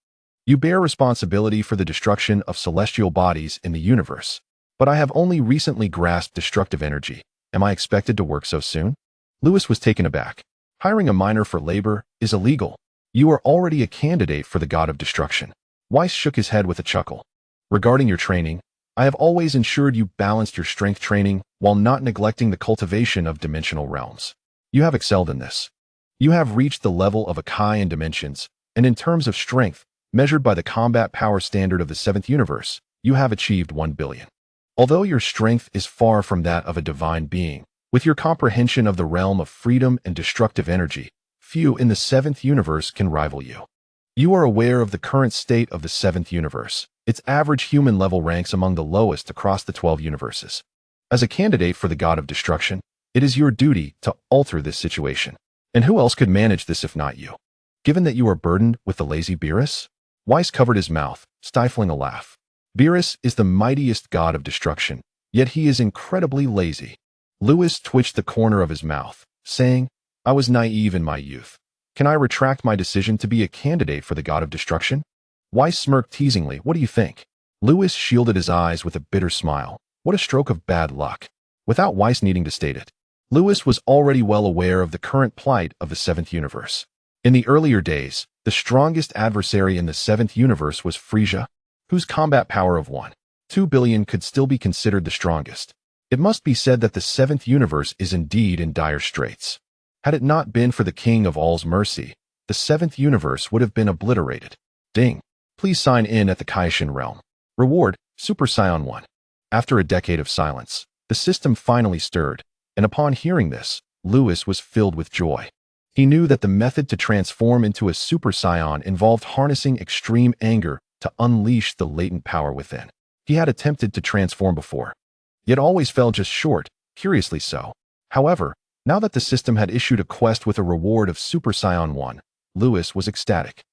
you bear responsibility for the destruction of celestial bodies in the universe. But I have only recently grasped destructive energy. Am I expected to work so soon?" Lewis was taken aback. "Hiring a miner for labor is illegal. You are already a candidate for the God of Destruction." Whis shook his head with a chuckle. "Regarding your training, I have always ensured you balanced your strength training while not neglecting the cultivation of dimensional realms. You have excelled in this. You have reached the level of a Kai in dimensions, and in terms of strength, measured by the combat power standard of the 7th universe, you have achieved 1 billion. Although your strength is far from that of a divine being, with your comprehension of the realm of freedom and destructive energy, few in the 7th universe can rival you. You are aware of the current state of the 7th universe. Its average human level ranks among the lowest across the 12 universes. As a candidate for the God of Destruction, it is your duty to alter this situation. And who else could manage this if not you? Given that you are burdened with the lazy Beerus?" Whis covered his mouth, stifling a laugh. "Beerus is the mightiest God of Destruction, yet he is incredibly lazy. Lewis twitched the corner of his mouth, saying, I was naive in my youth. Can I retract my decision to be a candidate for the god of destruction? Whis smirked teasingly. What do you think? Lewis shielded his eyes with a bitter smile. What a stroke of bad luck. Without Whis needing to state it, Lewis was already well aware of the current plight of the Seventh Universe. In the earlier days, the strongest adversary in the Seventh Universe was Frisia, whose combat power of 1.2 billion could still be considered the strongest. It must be said that the Seventh Universe is indeed in dire straits. Had it not been for the King of All's mercy, the Seventh Universe would have been obliterated. Ding. Please sign in at the Kaishin realm. Reward, Super Saiyan 1. After a decade of silence, the system finally stirred, and upon hearing this, Lewis was filled with joy. He knew that the method to transform into a Super Saiyan involved harnessing extreme anger to unleash the latent power within. He had attempted to transform before, yet always fell just short, curiously so. However, now that the system had issued a quest with a reward of Super Saiyan 1, Lewis was ecstatic.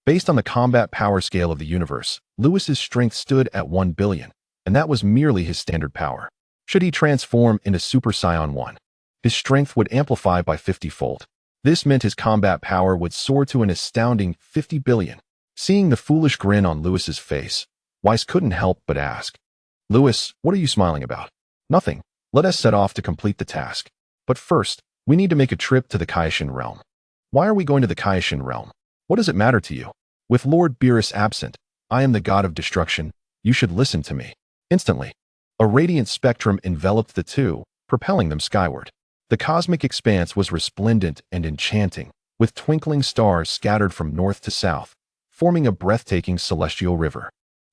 Based on the combat power scale of the universe, Lewis's strength stood at 1 billion, and that was merely his standard power. Should he transform into Super Saiyan 1, his strength would amplify by 50-fold. This meant his combat power would soar to an astounding 50 billion. Seeing the foolish grin on Lewis's face, Whis couldn't help but ask, Lewis, what are you smiling about? Nothing. Let us set off to complete the task. But first, we need to make a trip to the Kaishin realm. Why are we going to the Kaishin realm? What does it matter to you? With Lord Beerus absent, I am the god of destruction. You should listen to me. Instantly, a radiant spectrum enveloped the two, propelling them skyward. The cosmic expanse was resplendent and enchanting, with twinkling stars scattered from north to south, forming a breathtaking celestial river.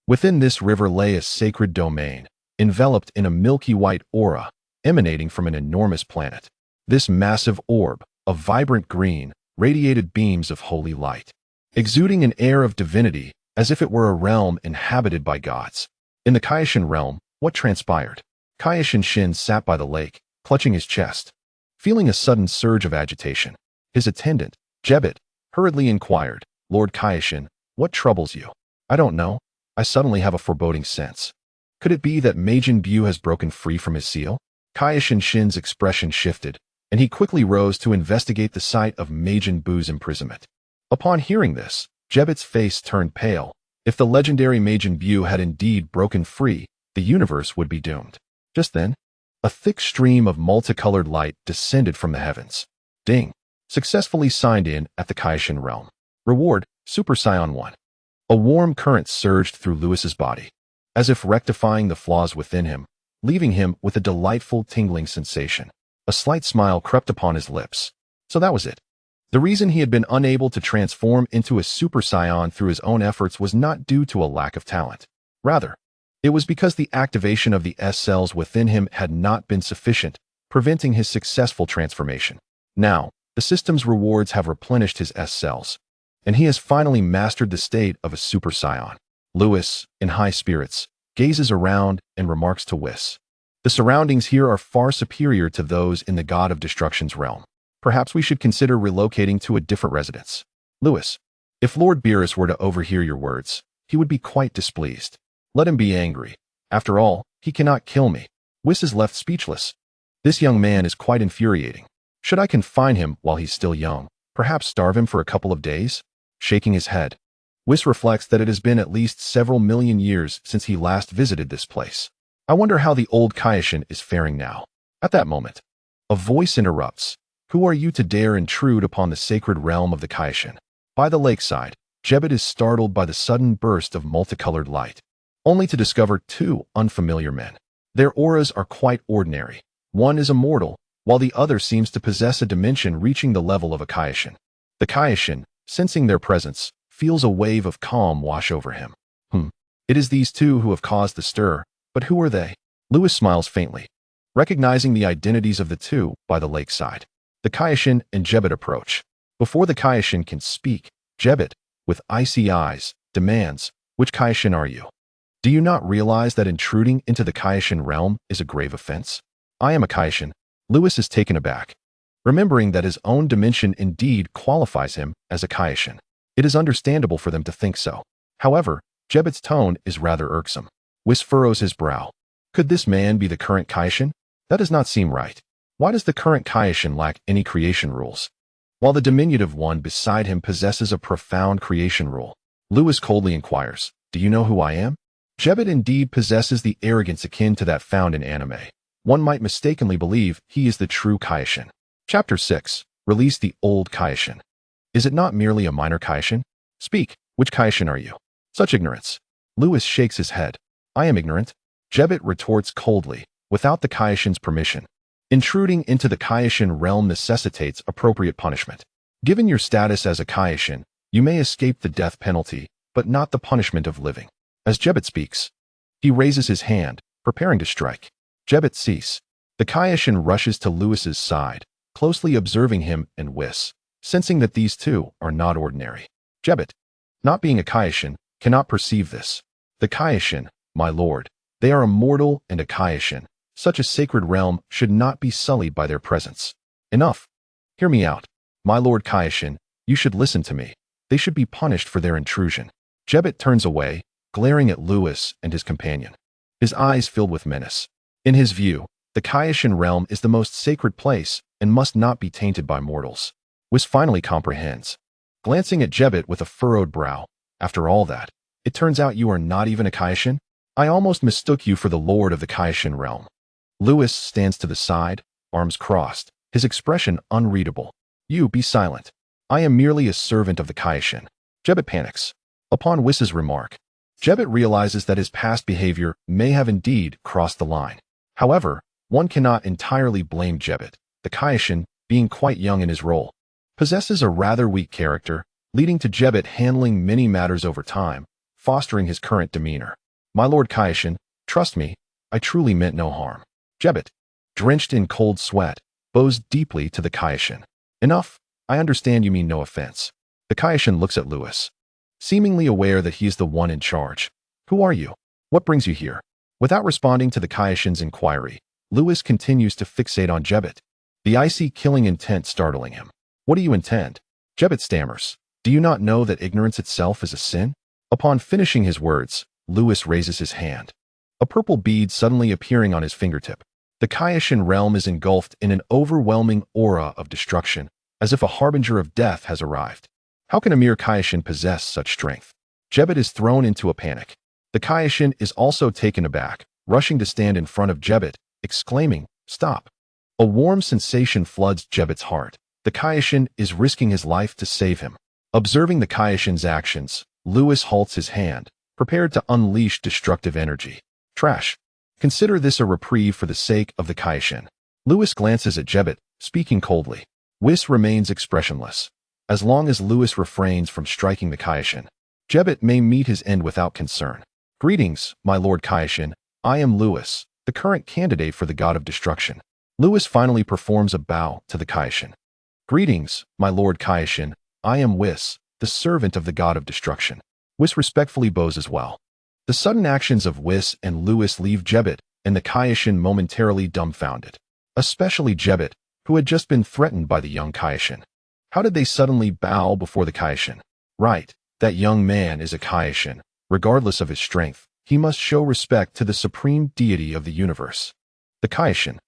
Within this river lay a sacred domain, enveloped in a milky white aura, emanating from an enormous planet. This massive orb, of vibrant green, radiated beams of holy light, exuding an air of divinity as if it were a realm inhabited by gods. In the Kaishin realm, what transpired? Kaishin Shin sat by the lake, clutching his chest. Feeling a sudden surge of agitation, his attendant, Jebet, hurriedly inquired, Lord Kaishin, what troubles you? I don't know. I suddenly have a foreboding sense. Could it be that Majin Buu has broken free from his seal? Kaishin Shin's expression shifted, and he quickly rose to investigate the site of Majin Buu's imprisonment. Upon hearing this, Jebet's face turned pale. If the legendary Majin Buu had indeed broken free, the universe would be doomed. Just then, a thick stream of multicolored light descended from the heavens. Ding. Successfully signed in at the Kaishin realm. Reward, Super Saiyan 1. A warm current surged through Lewis's body, as if rectifying the flaws within him, leaving him with a delightful tingling sensation. A slight smile crept upon his lips. So that was it. The reason he had been unable to transform into a Super Saiyan through his own efforts was not due to a lack of talent. Rather, it was because the activation of the S cells within him had not been sufficient, preventing his successful transformation. Now, the system's rewards have replenished his S cells, and he has finally mastered the state of a Super Saiyan. Lewis, in high spirits, gazes around and remarks to Whis, the surroundings here are far superior to those in the God of Destruction's realm. Perhaps we should consider relocating to a different residence. Lewis, if Lord Beerus were to overhear your words, he would be quite displeased. Let him be angry. After all, he cannot kill me. Whis is left speechless. This young man is quite infuriating. Should I confine him while he's still young? Perhaps starve him for a couple of days? Shaking his head, Whis reflects that it has been at least several million years since he last visited this place. I wonder how the old Kaishin is faring now. At that moment, a voice interrupts. Who are you to dare intrude upon the sacred realm of the Kaishin? By the lakeside, Jebet is startled by the sudden burst of multicolored light, only to discover two unfamiliar men. Their auras are quite ordinary. One is immortal, while the other seems to possess a dimension reaching the level of a Kaishin. The Kaishin, sensing their presence, feels a wave of calm wash over him. It is these two who have caused the stir, but who are they? Lewis smiles faintly, recognizing the identities of the two by the lakeside. The Kaishin and Jebet approach. Before the Kaishin can speak, Jebet, with icy eyes, demands, which Kaishin are you? Do you not realize that intruding into the Kaishin realm is a grave offense? I am a Kaishin. Lewis is taken aback, remembering that his own dimension indeed qualifies him as a Kaishin. It is understandable for them to think so. However, Jebet's tone is rather irksome. Whis furrows his brow. Could this man be the current Kaishin? That does not seem right. Why does the current Kaioshin lack any creation rules, while the diminutive one beside him possesses a profound creation rule? Lewis coldly inquires, "Do you know who I am?" Jebbet indeed possesses the arrogance akin to that found in anime. One might mistakenly believe he is the true Kaioshin. Chapter 6. Release the old Kaioshin. Is it not merely a minor Kaioshin? Speak, which Kaioshin are you? Such ignorance. Lewis shakes his head. I am ignorant. Jebbet retorts coldly, without the Kaioshin's permission. Intruding into the Kaioshin realm necessitates appropriate punishment. Given your status as a Kaioshin, you may escape the death penalty, but not the punishment of living. As Jebbet speaks, he raises his hand, preparing to strike. Jebbet cease. The Kaioshin rushes to Lewis's side, closely observing him and Whis, sensing that these two are not ordinary. Jebbet, not being a Kaioshin, cannot perceive this. The Kaioshin, my lord, they are immortal, and a Kaioshin, such a sacred realm, should not be sullied by their presence. Enough. Hear me out. My lord Kaioshin, you should listen to me. They should be punished for their intrusion. Jebbet turns away, glaring at Lewis and his companion. His eyes filled with menace. In his view, the Kaioshin realm is the most sacred place and must not be tainted by mortals. Whis finally comprehends. Glancing at Jebbet with a furrowed brow, after all that, it turns out you are not even a Kaioshin? I almost mistook you for the lord of the Kaioshin realm. Lewis stands to the side, arms crossed, his expression unreadable. You be silent. I am merely a servant of the Kaioshin. Jebbet panics. Upon Whis's remark, Jebbet realizes that his past behavior may have indeed crossed the line. However, one cannot entirely blame Jebbet. The Kaioshin, being quite young in his role, possesses a rather weak character, leading to Jebbet handling many matters over time, fostering his current demeanor. My lord Kaioshin, trust me, I truly meant no harm. Jebbet, drenched in cold sweat, bows deeply to the Kaioshin. Enough, I understand you mean no offense. The Kaioshin looks at Lewis, seemingly aware that he is the one in charge. Who are you? What brings you here? Without responding to the Kaioshin's inquiry, Lewis continues to fixate on Jebbet, the icy killing intent startling him. What do you intend? Jebbet stammers. Do you not know that ignorance itself is a sin? Upon finishing his words, Lewis raises his hand, a purple bead suddenly appearing on his fingertip. The Kaioshin realm is engulfed in an overwhelming aura of destruction, as if a harbinger of death has arrived. How can a mere Kaioshin possess such strength? Jebbet is thrown into a panic. The Kaioshin is also taken aback, rushing to stand in front of Jebbet, exclaiming, "Stop!" A warm sensation floods Jebbet's heart. The Kaioshin is risking his life to save him. Observing the Kaioshin's actions, Lewis halts his hand, prepared to unleash destructive energy. Trash. Consider this a reprieve for the sake of the Kaioshin. Lewis glances at Jebbet, speaking coldly. Whis remains expressionless. As long as Lewis refrains from striking the Kaioshin, Jebbet may meet his end without concern. Greetings, my lord Kaioshin. I am Lewis, the current candidate for the god of destruction. Lewis finally performs a bow to the Kaioshin. Greetings, my lord Kaioshin. I am Whis, the servant of the god of destruction. Whis respectfully bows as well. The sudden actions of Whis and Lewis leave Jebbet and the Kaioshin momentarily dumbfounded, especially Jebbet, who had just been threatened by the young Kaioshin. How did they suddenly bow before the Kaioshin? Right, that young man is a Kaioshin. Regardless of his strength, he must show respect to the supreme deity of the universe. The Kaioshin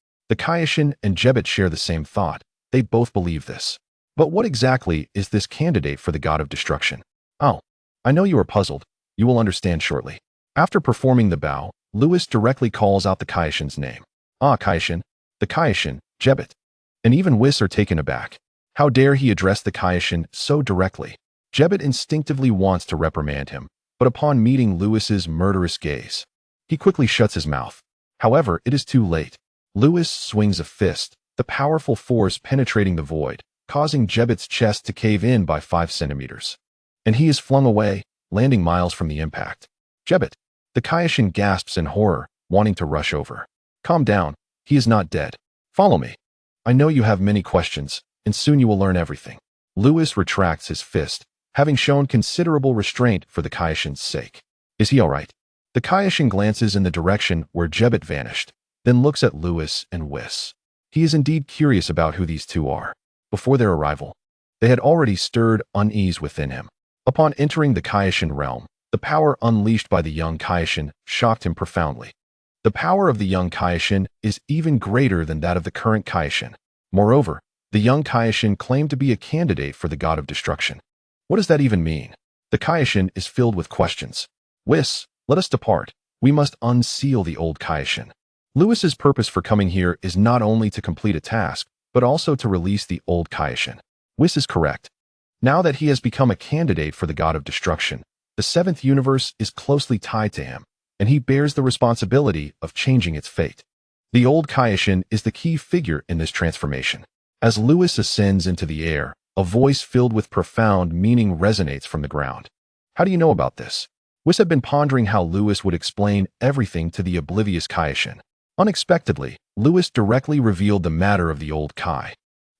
and Jebbet share the same thought. They both believe this. But what exactly is this candidate for the god of destruction? Oh, I know you are puzzled. You will understand shortly. After performing the bow, Lewis directly calls out the Kaioshin's name. Ah, Kaioshin. The Kaioshin, Jebbet. And even Whis are taken aback. How dare he address the Kaioshin so directly? Jebbet instinctively wants to reprimand him, but upon meeting Lewis's murderous gaze, he quickly shuts his mouth. However, it is too late. Lewis swings a fist, the powerful force penetrating the void, causing Jebbet's chest to cave in by 5 centimeters. And he is flung away, landing miles from the impact. Jebbet. The Kaioshin gasps in horror, wanting to rush over. Calm down. He is not dead. Follow me. I know you have many questions, and soon you will learn everything. Lewis retracts his fist, having shown considerable restraint for the Kaioshin's sake. Is he all right? The Kaioshin glances in the direction where Jebbet vanished, then looks at Lewis and Whis. He is indeed curious about who these two are. Before their arrival, they had already stirred unease within him. Upon entering the Kaioshin realm, the power unleashed by the young Kaioshin shocked him profoundly. The power of the young Kaioshin is even greater than that of the current Kaioshin. Moreover, the young Kaioshin claimed to be a candidate for the god of destruction. What does that even mean? The Kaioshin is filled with questions. Whis, let us depart. We must unseal the old Kaioshin. Lewis's purpose for coming here is not only to complete a task, but also to release the old Kaioshin. Whis is correct. Now that he has become a candidate for the god of destruction, the seventh universe is closely tied to him, and he bears the responsibility of changing its fate. The old Kaioshin is the key figure in this transformation. As Lewis ascends into the air, a voice filled with profound meaning resonates from the ground. How do you know about this? Whis had been pondering how Lewis would explain everything to the oblivious Kaioshin. Unexpectedly, Lewis directly revealed the matter of the old Kai.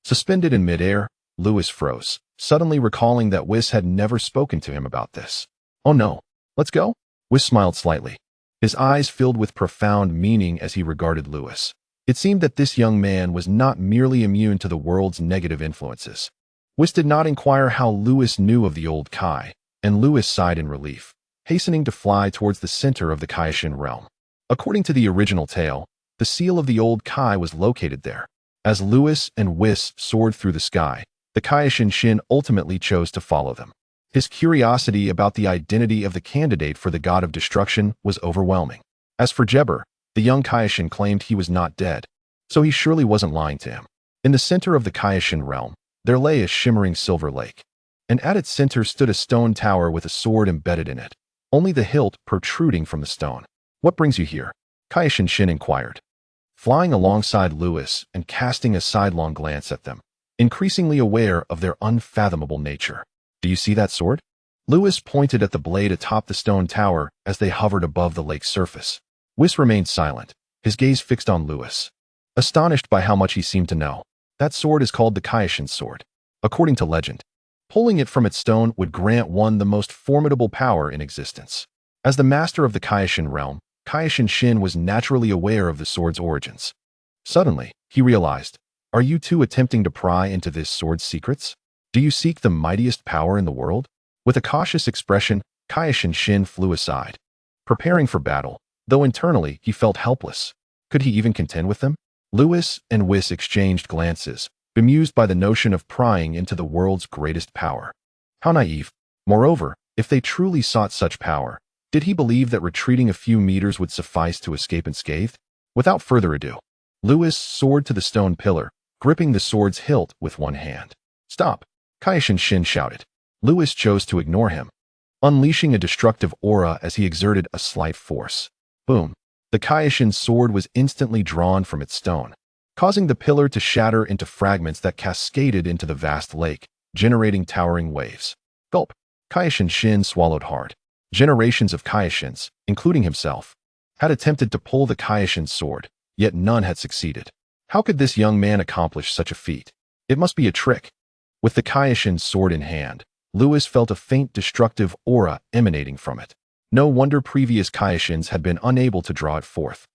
Suspended in midair, Lewis froze, suddenly recalling that Whis had never spoken to him about this. Oh no, let's go? Whis smiled slightly. His eyes filled with profound meaning as he regarded Lewis. It seemed that this young man was not merely immune to the world's negative influences. Whis did not inquire how Lewis knew of the old Kai, and Lewis sighed in relief, hastening to fly towards the center of the Kaioshin realm. According to the original tale, the seal of the old Kai was located there. As Lewis and Whis soared through the sky, the Kaioshin Shin ultimately chose to follow them. His curiosity about the identity of the candidate for the god of destruction was overwhelming. As for Jeber, the young Kaioshin claimed he was not dead, so he surely wasn't lying to him. In the center of the Kaioshin realm, there lay a shimmering silver lake, and at its center stood a stone tower with a sword embedded in it, only the hilt protruding from the stone. What brings you here? Kaioshin Shin inquired, flying alongside Lewis and casting a sidelong glance at them, increasingly aware of their unfathomable nature. Do you see that sword? Lewis pointed at the blade atop the stone tower as they hovered above the lake's surface. Whis remained silent, his gaze fixed on Lewis, astonished by how much he seemed to know. That sword is called the Kaioshin sword. According to legend, pulling it from its stone would grant one the most formidable power in existence. As the master of the Kaioshin realm, Kaioshin Shin was naturally aware of the sword's origins. Suddenly, he realized, are you two attempting to pry into this sword's secrets? Do you seek the mightiest power in the world? With a cautious expression, Kaioshin Shin flew aside, preparing for battle, though internally he felt helpless. Could he even contend with them? Lewis and Whis exchanged glances, bemused by the notion of prying into the world's greatest power. How naive. Moreover, if they truly sought such power, did he believe that retreating a few meters would suffice to escape unscathed? Without further ado, Lewis soared to the stone pillar, gripping the sword's hilt with one hand. Stop! Kaioshin Shin shouted. Lewis chose to ignore him, unleashing a destructive aura as he exerted a slight force. Boom! The Kaioshin sword was instantly drawn from its stone, causing the pillar to shatter into fragments that cascaded into the vast lake, generating towering waves. Gulp! Kaioshin Shin swallowed hard. Generations of Kaioshins, including himself, had attempted to pull the Kaioshin sword, yet none had succeeded. How could this young man accomplish such a feat? It must be a trick. With the Kaioshin sword in hand, Lewis felt a faint destructive aura emanating from it. No wonder previous Kaioshins had been unable to draw it forth.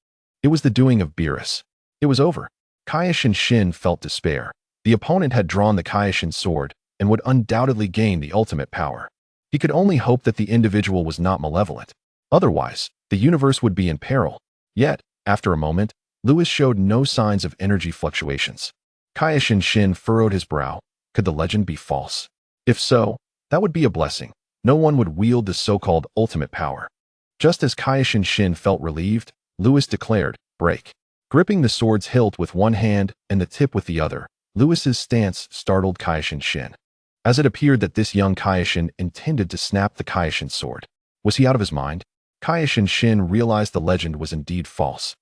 It was the doing of Beerus. It was over. Kaioshin Shin felt despair. The opponent had drawn the Kaioshin sword and would undoubtedly gain the ultimate power. He could only hope that the individual was not malevolent. Otherwise, the universe would be in peril. Yet, after a moment, Lewis showed no signs of energy fluctuations. Kaioshin Shin furrowed his brow. Could the legend be false? If so, that would be a blessing. No one would wield the so-called ultimate power. Just as Kaioshin Shin felt relieved, Lewis declared, break. Gripping the sword's hilt with one hand and the tip with the other, Lewis's stance startled Kaioshin Shin. As it appeared that this young Kaioshin intended to snap the Kaioshin sword. Was he out of his mind? Kaioshin Shin realized the legend was indeed false.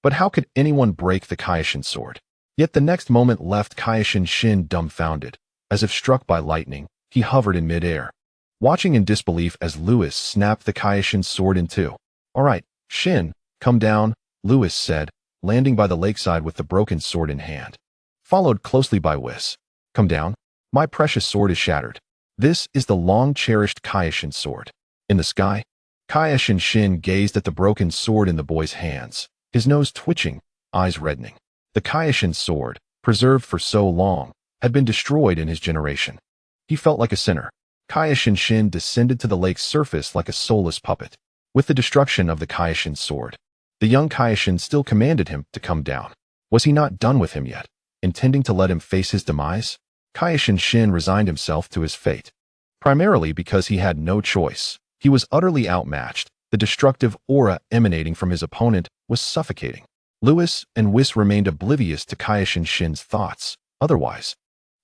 But how could anyone break the Kaioshin sword? Yet the next moment left Kaioshin Shin dumbfounded. As if struck by lightning, he hovered in midair, watching in disbelief as Lewis snapped the Kaioshin sword in two. All right, Shin, come down, Lewis said, landing by the lakeside with the broken sword in hand. Followed closely by Whis. Come down. My precious sword is shattered. This is the long-cherished Kaioshin sword. In the sky, Kaioshin Shin gazed at the broken sword in the boy's hands, his nose twitching, eyes reddening. The Kaioshin sword, preserved for so long, had been destroyed in his generation. He felt like a sinner. Kaioshin Shin descended to the lake's surface like a soulless puppet. With the destruction of the Kaioshin sword, The young Kaioshin still commanded him to come down. Was he not done with him yet, intending to let him face his demise? Kaioshin Shin resigned himself to his fate, primarily because he had no choice. He was utterly outmatched. The destructive aura emanating from his opponent was suffocating. Lewis and Whis remained oblivious to Kaioshin Shin's thoughts. Otherwise,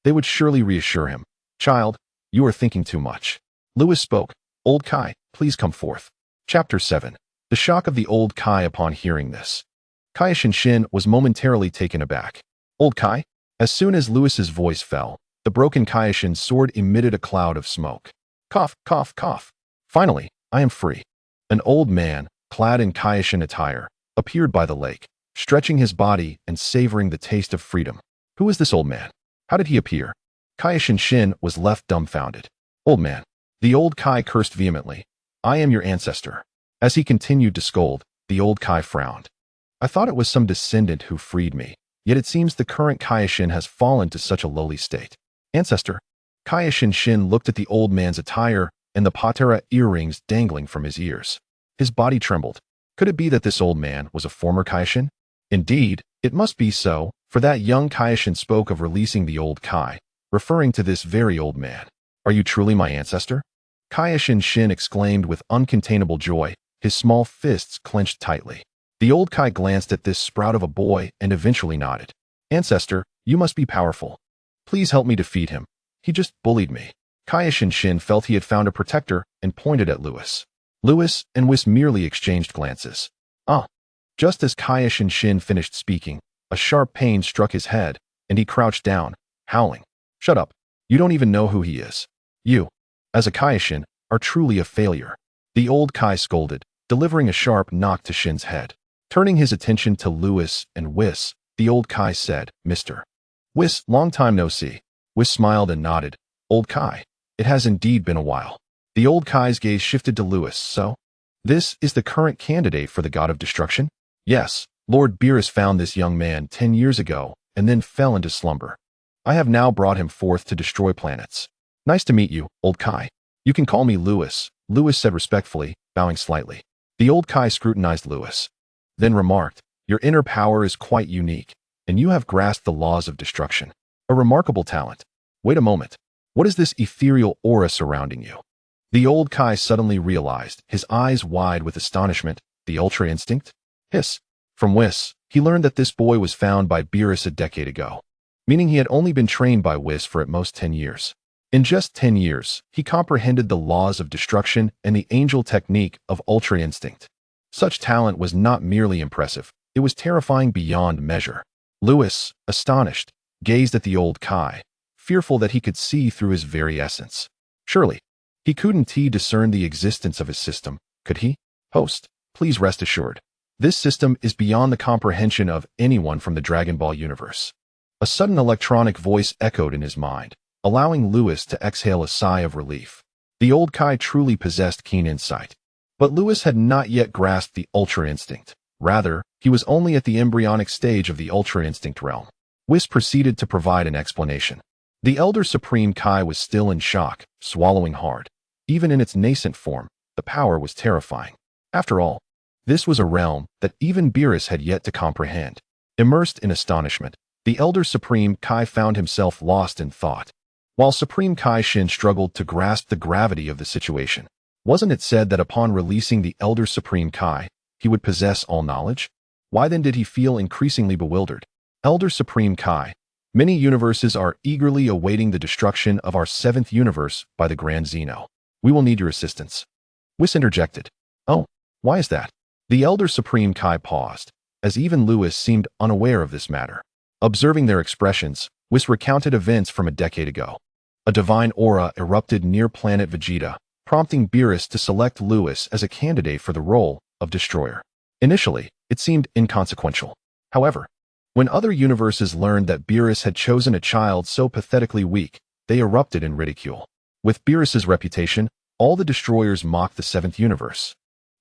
they would surely reassure him. Child, you are thinking too much. Lewis spoke. Old Kai, please come forth. Chapter 7. The shock of the old Kai upon hearing this. Kaioshin Shin was momentarily taken aback. Old Kai? As soon as Lewis's voice fell, the broken Kaioshin's sword emitted a cloud of smoke. Cough, cough, cough. Finally, I am free. An old man, clad in Kaioshin attire, appeared by the lake, stretching his body and savoring the taste of freedom. Who is this old man? How did he appear? Kaioshin Shin was left dumbfounded. Old man. The old Kai cursed vehemently. I am your ancestor. As he continued to scold, the old Kai frowned. I thought it was some descendant who freed me, yet it seems the current Kaioshin has fallen to such a lowly state. Ancestor. Kaioshin Shin looked at the old man's attire and the patera earrings dangling from his ears. His body trembled. Could it be that this old man was a former Kaioshin? Indeed, it must be so, for that young Kaioshin spoke of releasing the old Kai, referring to this very old man. Are you truly my ancestor? Kaioshin Shin exclaimed with uncontainable joy, his small fists clenched tightly. The old Kai glanced at this sprout of a boy and eventually nodded. Ancestor, you must be powerful. Please help me defeat him. He just bullied me. Kaioshin Shin felt he had found a protector and pointed at Lewis. Lewis and Whis merely exchanged glances. Just as Kaioshin Shin finished speaking, a sharp pain struck his head, and he crouched down, howling. Shut up. You don't even know who he is. You, as a Kaioshin, are truly a failure. The old Kai scolded, delivering a sharp knock to Shin's head. Turning his attention to Lewis and Whis, the old Kai said, Mr. Whis, long time no see. Whis smiled and nodded. Old Kai, it has indeed been a while. The old Kai's gaze shifted to Lewis. So, this is the current candidate for the God of Destruction? Yes, Lord Beerus found this young man 10 years ago and then fell into slumber. I have now brought him forth to destroy planets. Nice to meet you, old Kai. You can call me Lewis, Lewis said respectfully, bowing slightly. The old Kai scrutinized Lewis, then remarked, your inner power is quite unique, and you have grasped the laws of destruction. A remarkable talent. Wait a moment. What is this ethereal aura surrounding you? The old Kai suddenly realized, his eyes wide with astonishment, the Ultra-Instinct? Hiss. From Whis, he learned that this boy was found by Beerus a decade ago, meaning he had only been trained by Whis for at most 10 years. In just 10 years, he comprehended the laws of destruction and the angel technique of Ultra-Instinct. Such talent was not merely impressive, it was terrifying beyond measure. Lewis, astonished, gazed at the old Kai, fearful that he could see through his very essence. Surely, he couldn't discern the existence of his system, could he? Host, please rest assured. This system is beyond the comprehension of anyone from the Dragon Ball universe. A sudden electronic voice echoed in his mind, allowing Lewis to exhale a sigh of relief. The old Kai truly possessed keen insight. But Lewis had not yet grasped the Ultra Instinct. Rather, he was only at the embryonic stage of the Ultra Instinct realm. Whis proceeded to provide an explanation. The Elder Supreme Kai was still in shock, swallowing hard. Even in its nascent form, the power was terrifying. After all, this was a realm that even Beerus had yet to comprehend. Immersed in astonishment, the Elder Supreme Kai found himself lost in thought, while Supreme Kai Shin struggled to grasp the gravity of the situation. Wasn't it said that upon releasing the Elder Supreme Kai, he would possess all knowledge? Why then did he feel increasingly bewildered? Elder Supreme Kai, many universes are eagerly awaiting the destruction of our 7th universe by the Grand Zeno. We will need your assistance. Whis interjected. Oh, why is that? The Elder Supreme Kai paused, as even Lewis seemed unaware of this matter. Observing their expressions, Whis recounted events from a decade ago. A divine aura erupted near planet Vegeta, prompting Beerus to select Lewis as a candidate for the role of Destroyer. Initially, it seemed inconsequential. However, when other universes learned that Beerus had chosen a child so pathetically weak, they erupted in ridicule. With Beerus's reputation, all the Destroyers mocked the 7th universe,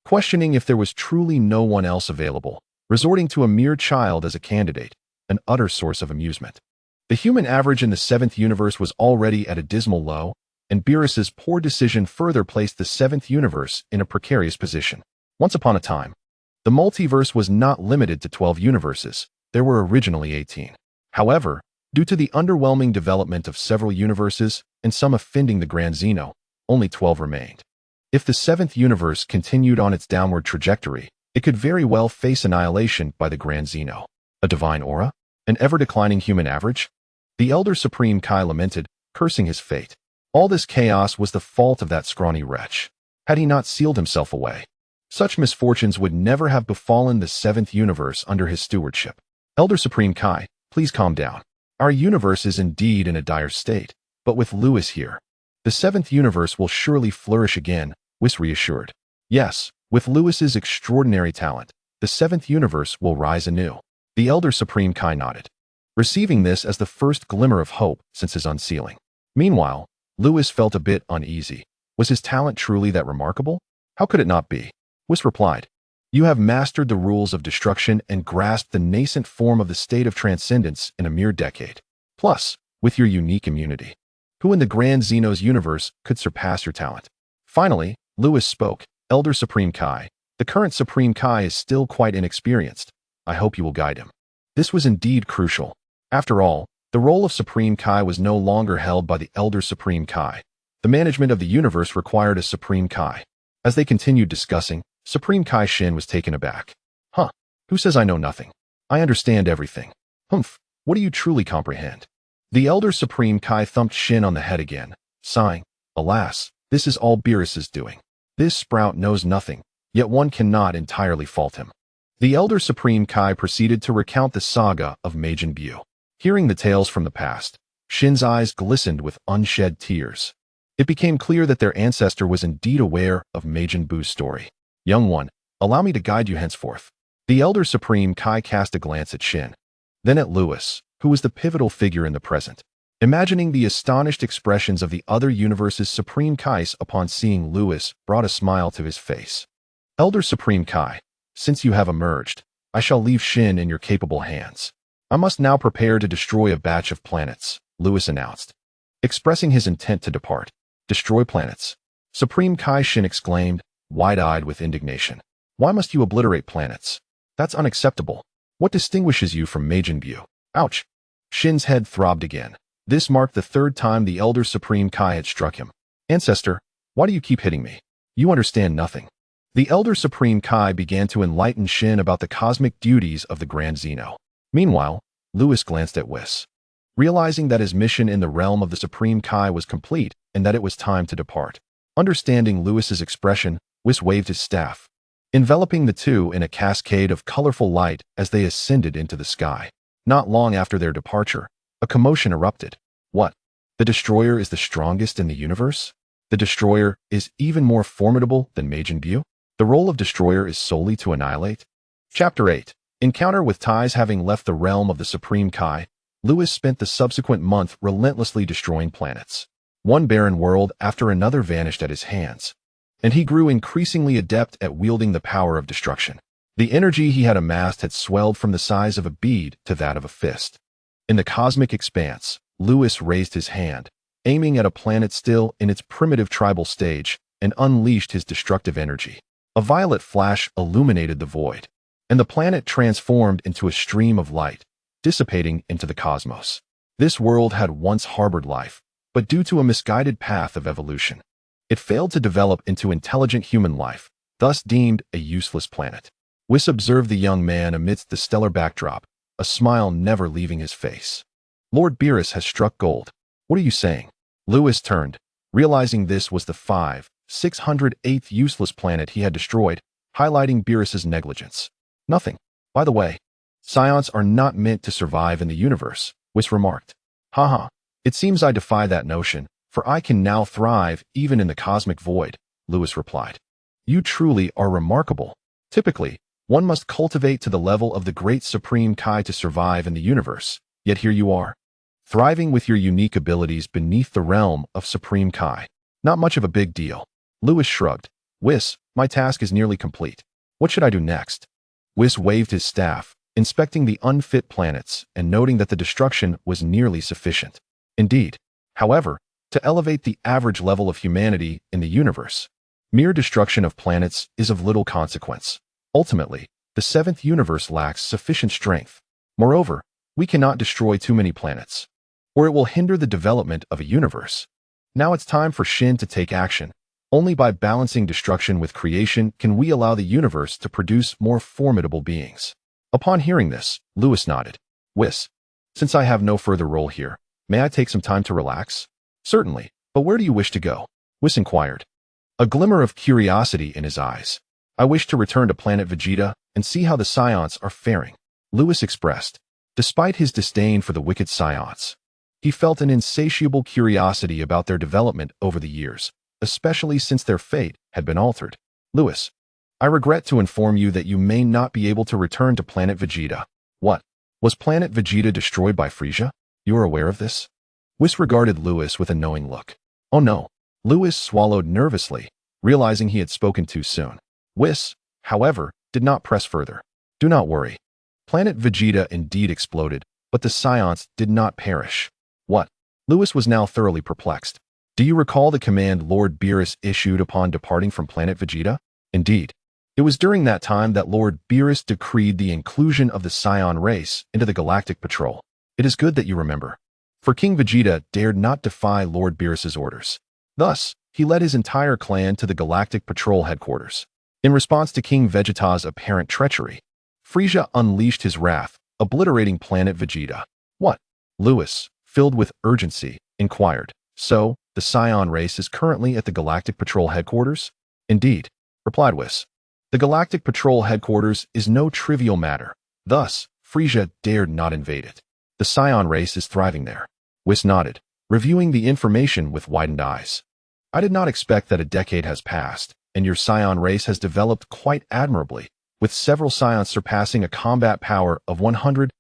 questioning if there was truly no one else available, resorting to a mere child as a candidate, an utter source of amusement. The human average in the 7th universe was already at a dismal low, and Beerus's poor decision further placed the 7th universe in a precarious position. Once upon a time, The multiverse was not limited to 12 universes. There were originally 18. However, due to the underwhelming development of several universes and some offending the Grand Zeno, only 12 remained. If the 7th universe continued on its downward trajectory, it could very well face annihilation by the Grand Zeno. A divine aura? An ever-declining human average? The Elder Supreme Kai lamented, cursing his fate. All this chaos was the fault of that scrawny wretch. Had he not sealed himself away, such misfortunes would never have befallen the 7th universe under his stewardship. Elder Supreme Kai, please calm down. Our universe is indeed in a dire state, but with Lewis here, the 7th universe will surely flourish again, Whis reassured. Yes, with Lewis's extraordinary talent, the 7th universe will rise anew. The Elder Supreme Kai nodded, receiving this as the first glimmer of hope since his unsealing. Meanwhile, Lewis felt a bit uneasy. Was his talent truly that remarkable? How could it not be? Whis replied, you have mastered the rules of destruction and grasped the nascent form of the state of transcendence in a mere decade. Plus, with your unique immunity, who in the Grand Zeno's universe could surpass your talent? Finally, Lewis spoke. Elder Supreme Kai, the current Supreme Kai is still quite inexperienced. I hope you will guide him. This was indeed crucial. After all, the role of Supreme Kai was no longer held by the Elder Supreme Kai. The management of the universe required a Supreme Kai. As they continued discussing, Supreme Kai Shin was taken aback. Huh? Who says I know nothing? I understand everything. Humph, what do you truly comprehend? The Elder Supreme Kai thumped Shin on the head again, sighing, alas, this is all Beerus's doing. This sprout knows nothing, yet one cannot entirely fault him. The Elder Supreme Kai proceeded to recount the saga of Majin Buu. Hearing the tales from the past, Shin's eyes glistened with unshed tears. It became clear that their ancestor was indeed aware of Majin Buu's story. Young one, allow me to guide you henceforth. The Elder Supreme Kai cast a glance at Shin, then at Lewis, who was the pivotal figure in the present. Imagining the astonished expressions of the other universe's Supreme Kais upon seeing Lewis brought a smile to his face. Elder Supreme Kai, since you have emerged, I shall leave Shin in your capable hands. I must now prepare to destroy a batch of planets, Lewis announced, expressing his intent to depart. Destroy planets? Supreme Kai Shin exclaimed, wide-eyed with indignation. Why must you obliterate planets? That's unacceptable. What distinguishes you from Majin Buu? Ouch! Shin's head throbbed again. This marked the 3rd time the Elder Supreme Kai had struck him. Ancestor, why do you keep hitting me? You understand nothing. The Elder Supreme Kai began to enlighten Shin about the cosmic duties of the Grand Zeno. Meanwhile, Lewis glanced at Whis. Realizing that his mission in the realm of the Supreme Kai was complete and that it was time to depart. Understanding Lewis's expression, Whis waved his staff, enveloping the two in a cascade of colorful light as they ascended into the sky. Not long after their departure, a commotion erupted. What? The Destroyer is the strongest in the universe? The Destroyer is even more formidable than Majin Buu? The role of Destroyer is solely to annihilate? Chapter 8. Encounter with ties. Having left the realm of the Supreme Kai, Lewis spent the subsequent month relentlessly destroying planets. One barren world after another vanished at his hands, and he grew increasingly adept at wielding the power of destruction. The energy he had amassed had swelled from the size of a bead to that of a fist. In the cosmic expanse, Lewis raised his hand, aiming at a planet still in its primitive tribal stage, and unleashed his destructive energy. A violet flash illuminated the void, and the planet transformed into a stream of light, dissipating into the cosmos. This world had once harbored life, but due to a misguided path of evolution, it failed to develop into intelligent human life, thus deemed a useless planet. Whis observed the young man amidst the stellar backdrop, a smile never leaving his face. Lord Beerus has struck gold. What are you saying? Lewis turned, realizing this was the 608th useless planet he had destroyed, highlighting Beerus's negligence. Nothing. By the way, Scions are not meant to survive in the universe, Whis remarked. Haha, it seems I defy that notion, for I can now thrive even in the cosmic void, Lewis replied. You truly are remarkable. Typically, one must cultivate to the level of the great Supreme Kai to survive in the universe, yet here you are, thriving with your unique abilities beneath the realm of Supreme Kai. Not much of a big deal. Lewis shrugged. Whis, my task is nearly complete. What should I do next? Whis waved his staff, inspecting the unfit planets and noting that the destruction was nearly sufficient. Indeed, however, to elevate the average level of humanity in the universe, mere destruction of planets is of little consequence. Ultimately, The seventh universe lacks sufficient strength. Moreover, we cannot destroy too many planets, or it will hinder the development of a universe. Now it's time for Shin to take action. Only by balancing destruction with creation can we allow the universe to produce more formidable beings. Upon hearing this, Lewis nodded. Whis, since I have no further role here, may I take some time to relax? Certainly, but where do you wish to go? Whis inquired, a glimmer of curiosity in his eyes. I wish to return to planet Vegeta and see how the Scions are faring, Lewis expressed. Despite his disdain for the wicked Scions, he felt an insatiable curiosity about their development over the years, especially since their fate had been altered. Lewis, I regret to inform you that you may not be able to return to planet Vegeta. What? Was planet Vegeta destroyed by Frieza? You are aware of this? Whis regarded Lewis with a knowing look. Oh no. Lewis swallowed nervously, realizing he had spoken too soon. Whis, however, did not press further. Do not worry. Planet Vegeta indeed exploded, but the Scions did not perish. What? Lewis was now thoroughly perplexed. Do you recall the command Lord Beerus issued upon departing from planet Vegeta? Indeed. It was during that time that Lord Beerus decreed the inclusion of the Saiyan race into the Galactic Patrol. It is good that you remember. For King Vegeta dared not defy Lord Beerus's orders. Thus, he led his entire clan to the Galactic Patrol headquarters. In response to King Vegeta's apparent treachery, Frieza unleashed his wrath, obliterating planet Vegeta. What? Lewis, filled with urgency, inquired. So, the Saiyan race is currently at the Galactic Patrol headquarters? Indeed, replied Whis. The Galactic Patrol headquarters is no trivial matter. Thus, Frieza dared not invade it. The Saiyan race is thriving there. Whis nodded, reviewing the information with widened eyes. I did not expect that a decade has passed, and your Saiyan race has developed quite admirably, with several Scions surpassing a combat power of 100,000.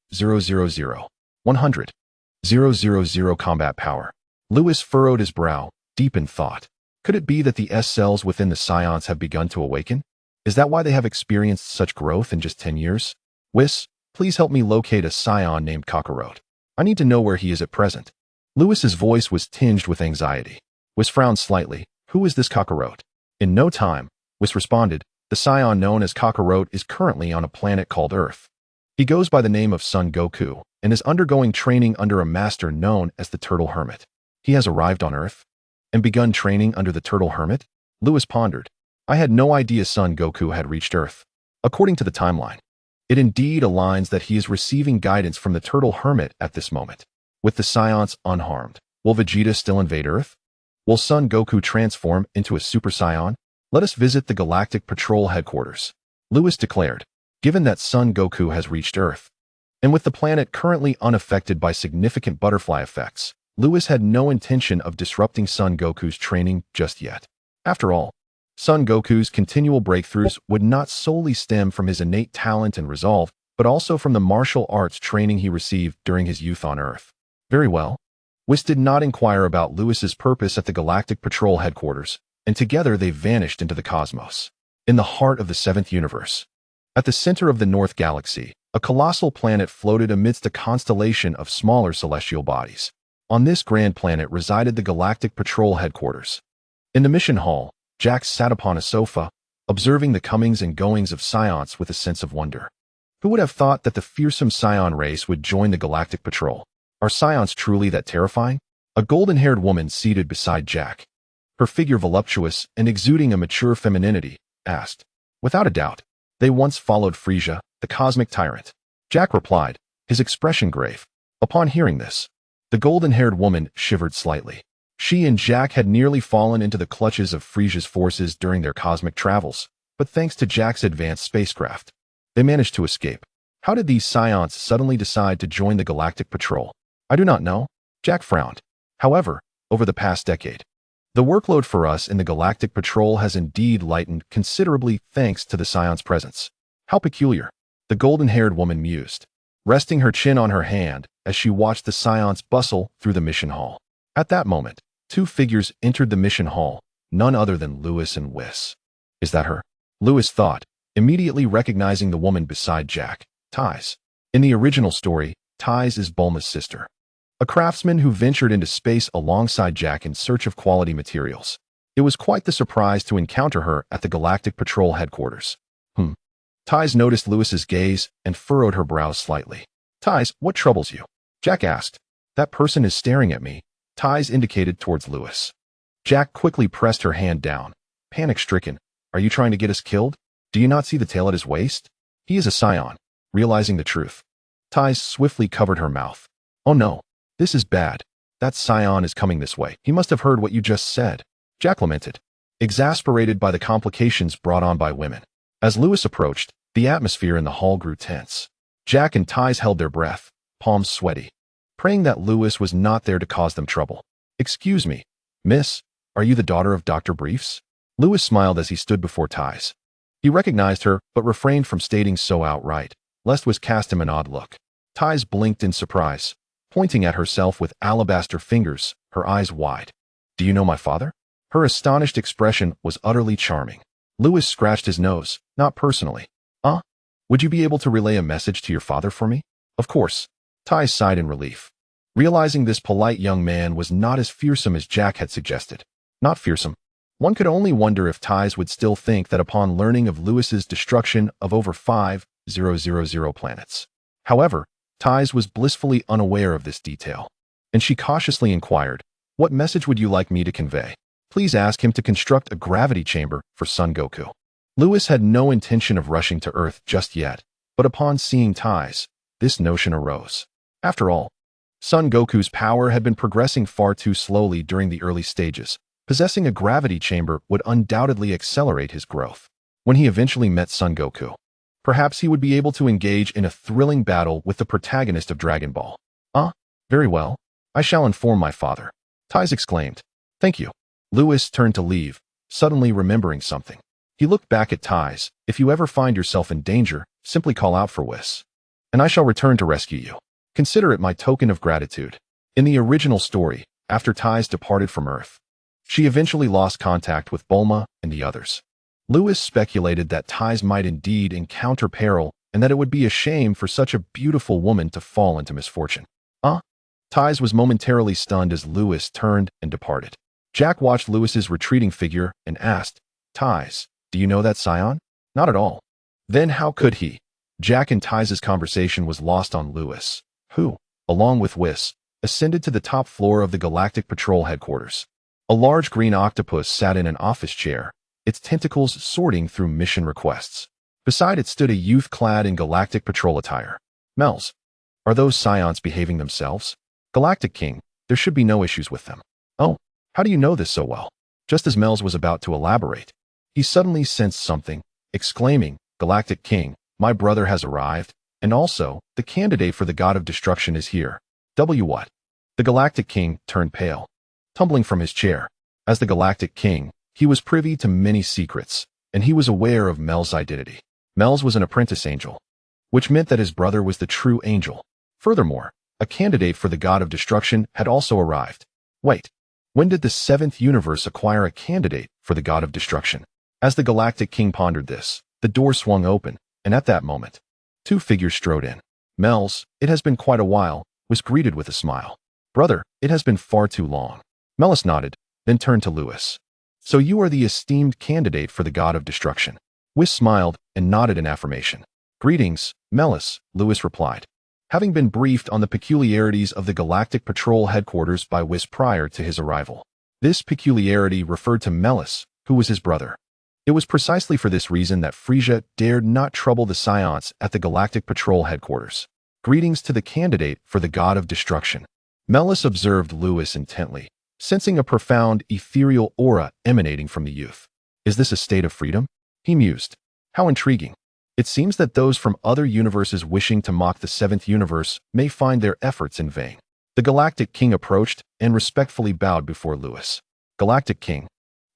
100,000 combat power. Lewis furrowed his brow, deep in thought. Could it be that the S cells within the Scions have begun to awaken? Is that why they have experienced such growth in just 10 years? Whis, please help me locate a Scion named Kakarot. I need to know where he is at present. Lewis's voice was tinged with anxiety. Whis frowned slightly. Who is this Kakarot? In no time, Whis responded, the Scion known as Kakarot is currently on a planet called Earth. He goes by the name of Son Goku and is undergoing training under a master known as the Turtle Hermit. He has arrived on Earth and begun training under the Turtle Hermit? Lewis pondered. I had no idea Son Goku had reached Earth. According to the timeline, it indeed aligns that he is receiving guidance from the Turtle Hermit at this moment. With the Scions unharmed, will Vegeta still invade Earth? Will Son Goku transform into a Super Saiyan? Let us visit the Galactic Patrol headquarters, Lewis declared. Given that Son Goku has reached Earth, and with the planet currently unaffected by significant butterfly effects, Lewis had no intention of disrupting Son Goku's training just yet. After all, Son Goku's continual breakthroughs would not solely stem from his innate talent and resolve, but also from the martial arts training he received during his youth on Earth. Very well. Whis did not inquire about Lewis's purpose at the Galactic Patrol headquarters, and together they vanished into the cosmos. In the heart of the seventh universe, at the center of the North Galaxy, a colossal planet floated amidst a constellation of smaller celestial bodies. On this grand planet resided the Galactic Patrol headquarters. In the mission hall, Jax sat upon a sofa, observing the comings and goings of Scions with a sense of wonder. Who would have thought that the fearsome Scion race would join the Galactic Patrol? Are Scions truly that terrifying? A golden-haired woman seated beside Jack, her figure voluptuous and exuding a mature femininity, asked. Without a doubt, they once followed Frieza, the cosmic tyrant. Jack replied, his expression grave. Upon hearing this, the golden-haired woman shivered slightly. She and Jack had nearly fallen into the clutches of Frieza's forces during their cosmic travels, but thanks to Jack's advanced spacecraft, they managed to escape. How did these Scions suddenly decide to join the Galactic Patrol? I do not know. Jack frowned. However, over the past decade, the workload for us in the Galactic Patrol has indeed lightened considerably thanks to the Scion's presence. How peculiar, the golden-haired woman mused, resting her chin on her hand as she watched the Scions bustle through the mission hall. At that moment, two figures entered the mission hall, none other than Lewis and Whis. Is that her? Lewis thought, immediately recognizing the woman beside Jack, Ties. In the original story, Ties is Bulma's sister, a craftsman who ventured into space alongside Jack in search of quality materials. It was quite the surprise to encounter her at the Galactic Patrol headquarters. Ties noticed Lewis's gaze and furrowed her brows slightly. Ties, what troubles you? Jack asked. That person is staring at me. Ties indicated towards Lewis. Jack quickly pressed her hand down. Panic-stricken. Are you trying to get us killed? Do you not see the tail at his waist? He is a Saiyan. Realizing the truth, Ties swiftly covered her mouth. Oh no. This is bad. That Saiyan is coming this way. He must have heard what you just said. Jack lamented, exasperated by the complications brought on by women. As Lewis approached, the atmosphere in the hall grew tense. Jack and Ties held their breath, palms sweaty, praying that Lewis was not there to cause them trouble. Excuse me, miss, are you the daughter of Dr. Briefs? Lewis smiled as he stood before Ties. He recognized her, but refrained from stating so outright, lest Whis cast him an odd look. Ties blinked in surprise, pointing at herself with alabaster fingers, her eyes wide. Do you know my father? Her astonished expression was utterly charming. Lewis scratched his nose, not personally. Would you be able to relay a message to your father for me? Of course. Ties sighed in relief, realizing this polite young man was not as fearsome as Jack had suggested. Not fearsome. One could only wonder if Ties would still think that upon learning of Lewis's destruction of over 5,000 planets. However, Ties was blissfully unaware of this detail, and she cautiously inquired, what message would you like me to convey? Please ask him to construct a gravity chamber for Son Goku. Lewis had no intention of rushing to Earth just yet, but upon seeing Ties, this notion arose. After all, Son Goku's power had been progressing far too slowly during the early stages. Possessing a gravity chamber would undoubtedly accelerate his growth. When he eventually met Son Goku, perhaps he would be able to engage in a thrilling battle with the protagonist of Dragon Ball. Very well. I shall inform my father. Ties exclaimed. Thank you. Lewis turned to leave, suddenly remembering something. He looked back at Ties. If you ever find yourself in danger, simply call out for Whis, and I shall return to rescue you. Consider it my token of gratitude. In the original story, after Ties departed from Earth, she eventually lost contact with Bulma and the others. Lewis speculated that Ties might indeed encounter peril and that it would be a shame for such a beautiful woman to fall into misfortune. Ties was momentarily stunned as Lewis turned and departed. Jack watched Lewis's retreating figure and asked, Ties, do you know that Saiyan? Not at all. Then how could he? Jack and Ties' conversation was lost on Lewis, who, along with Whis, ascended to the top floor of the Galactic Patrol headquarters. A large green octopus sat in an office chair, its tentacles sorting through mission requests. Beside it stood a youth clad in Galactic Patrol attire. Mels, are those Saions behaving themselves? Galactic King, there should be no issues with them. Oh, how do you know this so well? Just as Mels was about to elaborate, he suddenly sensed something, exclaiming, Galactic King, my brother has arrived, and also, the candidate for the God of Destruction is here. What? The Galactic King turned pale, tumbling from his chair. As the Galactic King, he was privy to many secrets, and he was aware of Mel's identity. Mels was an apprentice angel, which meant that his brother was the true angel. Furthermore, a candidate for the God of Destruction had also arrived. Wait, when did the 7th universe acquire a candidate for the God of Destruction? As the Galactic King pondered this, the door swung open, and at that moment, 2 figures strode in. Mels, it has been quite a while, was greeted with a smile. Brother, it has been far too long. Melis nodded, then turned to Lewis. So you are the esteemed candidate for the God of Destruction. Whis smiled and nodded in affirmation. Greetings, Melis, Lewis replied, having been briefed on the peculiarities of the Galactic Patrol headquarters by Whis prior to his arrival. This peculiarity referred to Melis, who was his brother. It was precisely for this reason that Frisia dared not trouble the Saions at the Galactic Patrol headquarters. Greetings to the candidate for the God of Destruction. Melis observed Lewis intently, sensing a profound, ethereal aura emanating from the youth. Is this a state of freedom? He mused. How intriguing. It seems that those from other universes wishing to mock the 7th universe may find their efforts in vain. The Galactic King approached and respectfully bowed before Lewis. Galactic King,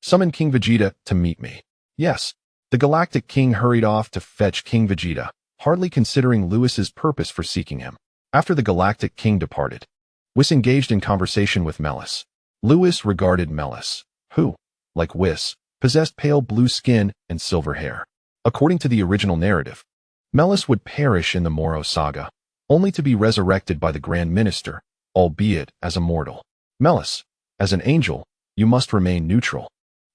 summon King Vegeta to meet me. Yes. The Galactic King hurried off to fetch King Vegeta, hardly considering Lewis's purpose for seeking him. After the Galactic King departed, Whis engaged in conversation with Melis. Lewis regarded Melis, who, like Whis, possessed pale blue skin and silver hair. According to the original narrative, Melis would perish in the Moro saga, only to be resurrected by the Grand Minister, albeit as a mortal. Melis, as an angel, you must remain neutral,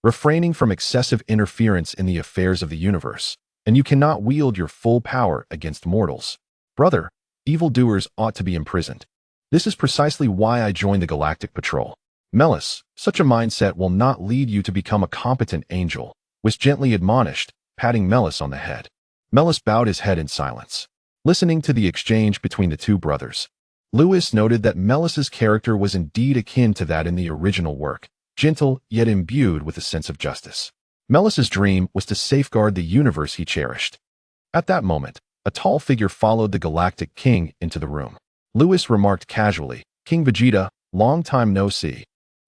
refraining from excessive interference in the affairs of the universe. and you cannot wield your full power against mortals. Brother, evildoers ought to be imprisoned. This is precisely why I joined the Galactic Patrol. Melis, such a mindset will not lead you to become a competent angel, Whis gently admonished, patting Melis on the head. Melis bowed his head in silence, listening to the exchange between the two brothers. Lewis noted that Melis's character was indeed akin to that in the original work, gentle yet imbued with a sense of justice. Melis's dream was to safeguard the universe he cherished. At that moment, a tall figure followed the Galactic King into the room. Lewis remarked casually, "King Vegeta, long time no see."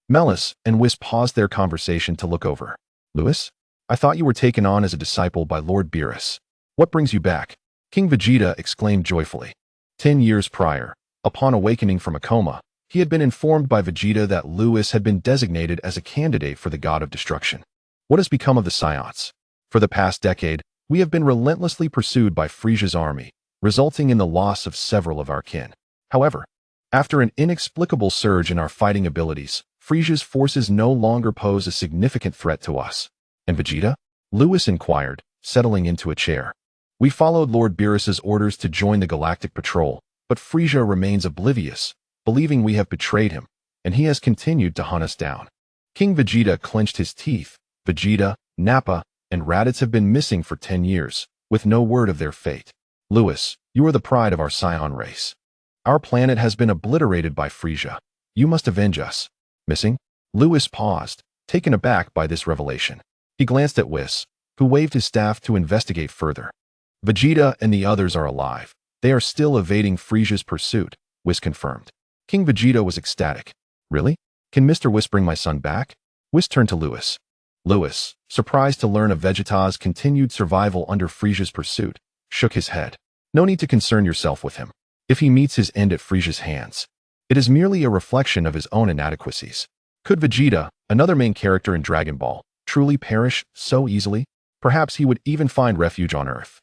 Melis and Whis paused their conversation to look over. "Lewis? I thought you were taken on as a disciple by Lord Beerus. What brings you back?" King Vegeta exclaimed joyfully. 10 years prior, upon awakening from a coma, he had been informed by Vegeta that Lewis had been designated as a candidate for the God of Destruction. "What has become of the Saiyans? For the past decade, we have been relentlessly pursued by Frisia's army, resulting in the loss of several of our kin. However, after an inexplicable surge in our fighting abilities, Frisia's forces no longer pose a significant threat to us." "And Vegeta?" Lewis inquired, settling into a chair. "We followed Lord Beerus's orders to join the Galactic Patrol, but Frisia remains oblivious, believing we have betrayed him, and he has continued to hunt us down." King Vegeta clenched his teeth. Vegeta, Nappa, and Raditz have been missing for 10 years, with no word of their fate. "Lewis, you are the pride of our Saiyan race. Our planet has been obliterated by Frisia. You must avenge us." "Missing?" Lewis paused, taken aback by this revelation. He glanced at Whis, who waved his staff to investigate further. "Vegeta and the others are alive. They are still evading Frisia's pursuit," Whis confirmed. King Vegeta was ecstatic. "Really? Can Mr. Whis bring my son back?" Whis turned to Lewis. Lewis, surprised to learn of Vegeta's continued survival under Frisia's pursuit, shook his head. "No need to concern yourself with him. If he meets his end at Frisia's hands, it is merely a reflection of his own inadequacies. Could Vegeta, another main character in Dragon Ball, truly perish so easily? Perhaps he would even find refuge on Earth."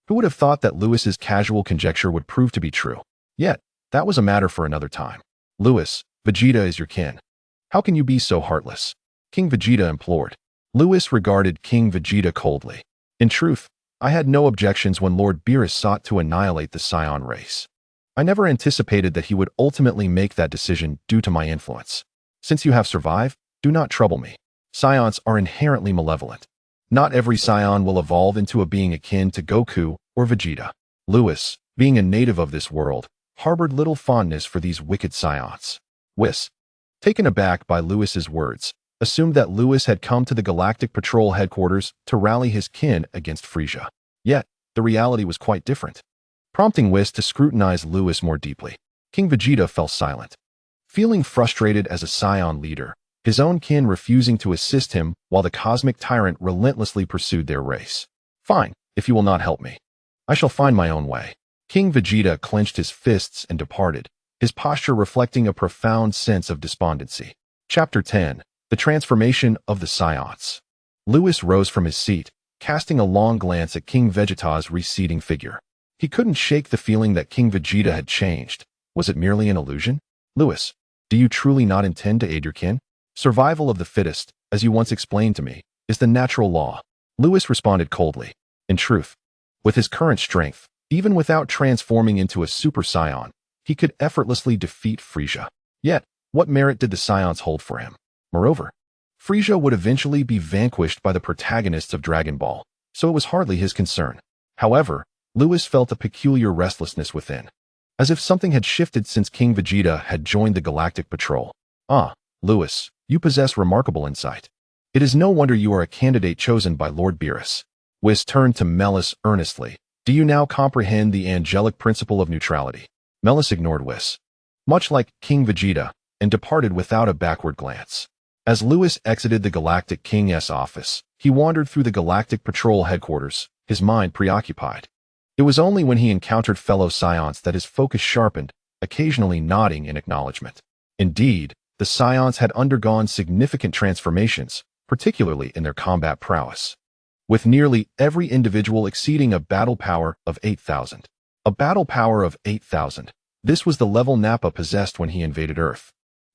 Who would have thought that Lewis's casual conjecture would prove to be true? Yet, that was a matter for another time. "Lewis, Vegeta is your kin. How can you be so heartless?" King Vegeta implored. Lewis regarded King Vegeta coldly. "In truth, I had no objections when Lord Beerus sought to annihilate the Saiyan race. I never anticipated that he would ultimately make that decision due to my influence. Since you have survived, do not trouble me. Saiyans are inherently malevolent. Not every Saiyan will evolve into a being akin to Goku or Vegeta." Lewis, being a native of this world, harbored little fondness for these wicked Saiyans. Whis, taken aback by Lewis's words, assumed that Lewis had come to the Galactic Patrol headquarters to rally his kin against Frisia. Yet, the reality was quite different, prompting Whis to scrutinize Lewis more deeply. King Vegeta fell silent. Feeling frustrated as a Saiyan leader, his own kin refusing to assist him while the cosmic tyrant relentlessly pursued their race. "Fine, if you will not help me. I shall find my own way." King Vegeta clenched his fists and departed, his posture reflecting a profound sense of despondency. Chapter 10. The Transformation of the Saiyans. Lewis rose from his seat, casting a long glance at King Vegeta's receding figure. He couldn't shake the feeling that King Vegeta had changed. Was it merely an illusion? "Lewis, do you truly not intend to aid your kin? Survival of the fittest, as you once explained to me, is the natural law." Lewis responded coldly. In truth, with his current strength, even without transforming into a Super Saiyan, he could effortlessly defeat Frisia. Yet, what merit did the Saiyans hold for him? Moreover, Frisia would eventually be vanquished by the protagonists of Dragon Ball, so it was hardly his concern. However, Lewis felt a peculiar restlessness within, as if something had shifted since King Vegeta had joined the Galactic Patrol. "Ah, Lewis, you possess remarkable insight. It is no wonder you are a candidate chosen by Lord Beerus." Whis turned to Melis earnestly. "Do you now comprehend the angelic principle of neutrality?" Melis ignored Whis, much like King Vegeta, and departed without a backward glance. As Lewis exited the Galactic King's office, he wandered through the Galactic Patrol headquarters, his mind preoccupied. It was only when he encountered fellow Saiyans that his focus sharpened, occasionally nodding in acknowledgement. Indeed, the Saiyans had undergone significant transformations, particularly in their combat prowess, with nearly every individual exceeding a battle power of 8,000. A battle power of 8,000. This was the level Nappa possessed when he invaded Earth.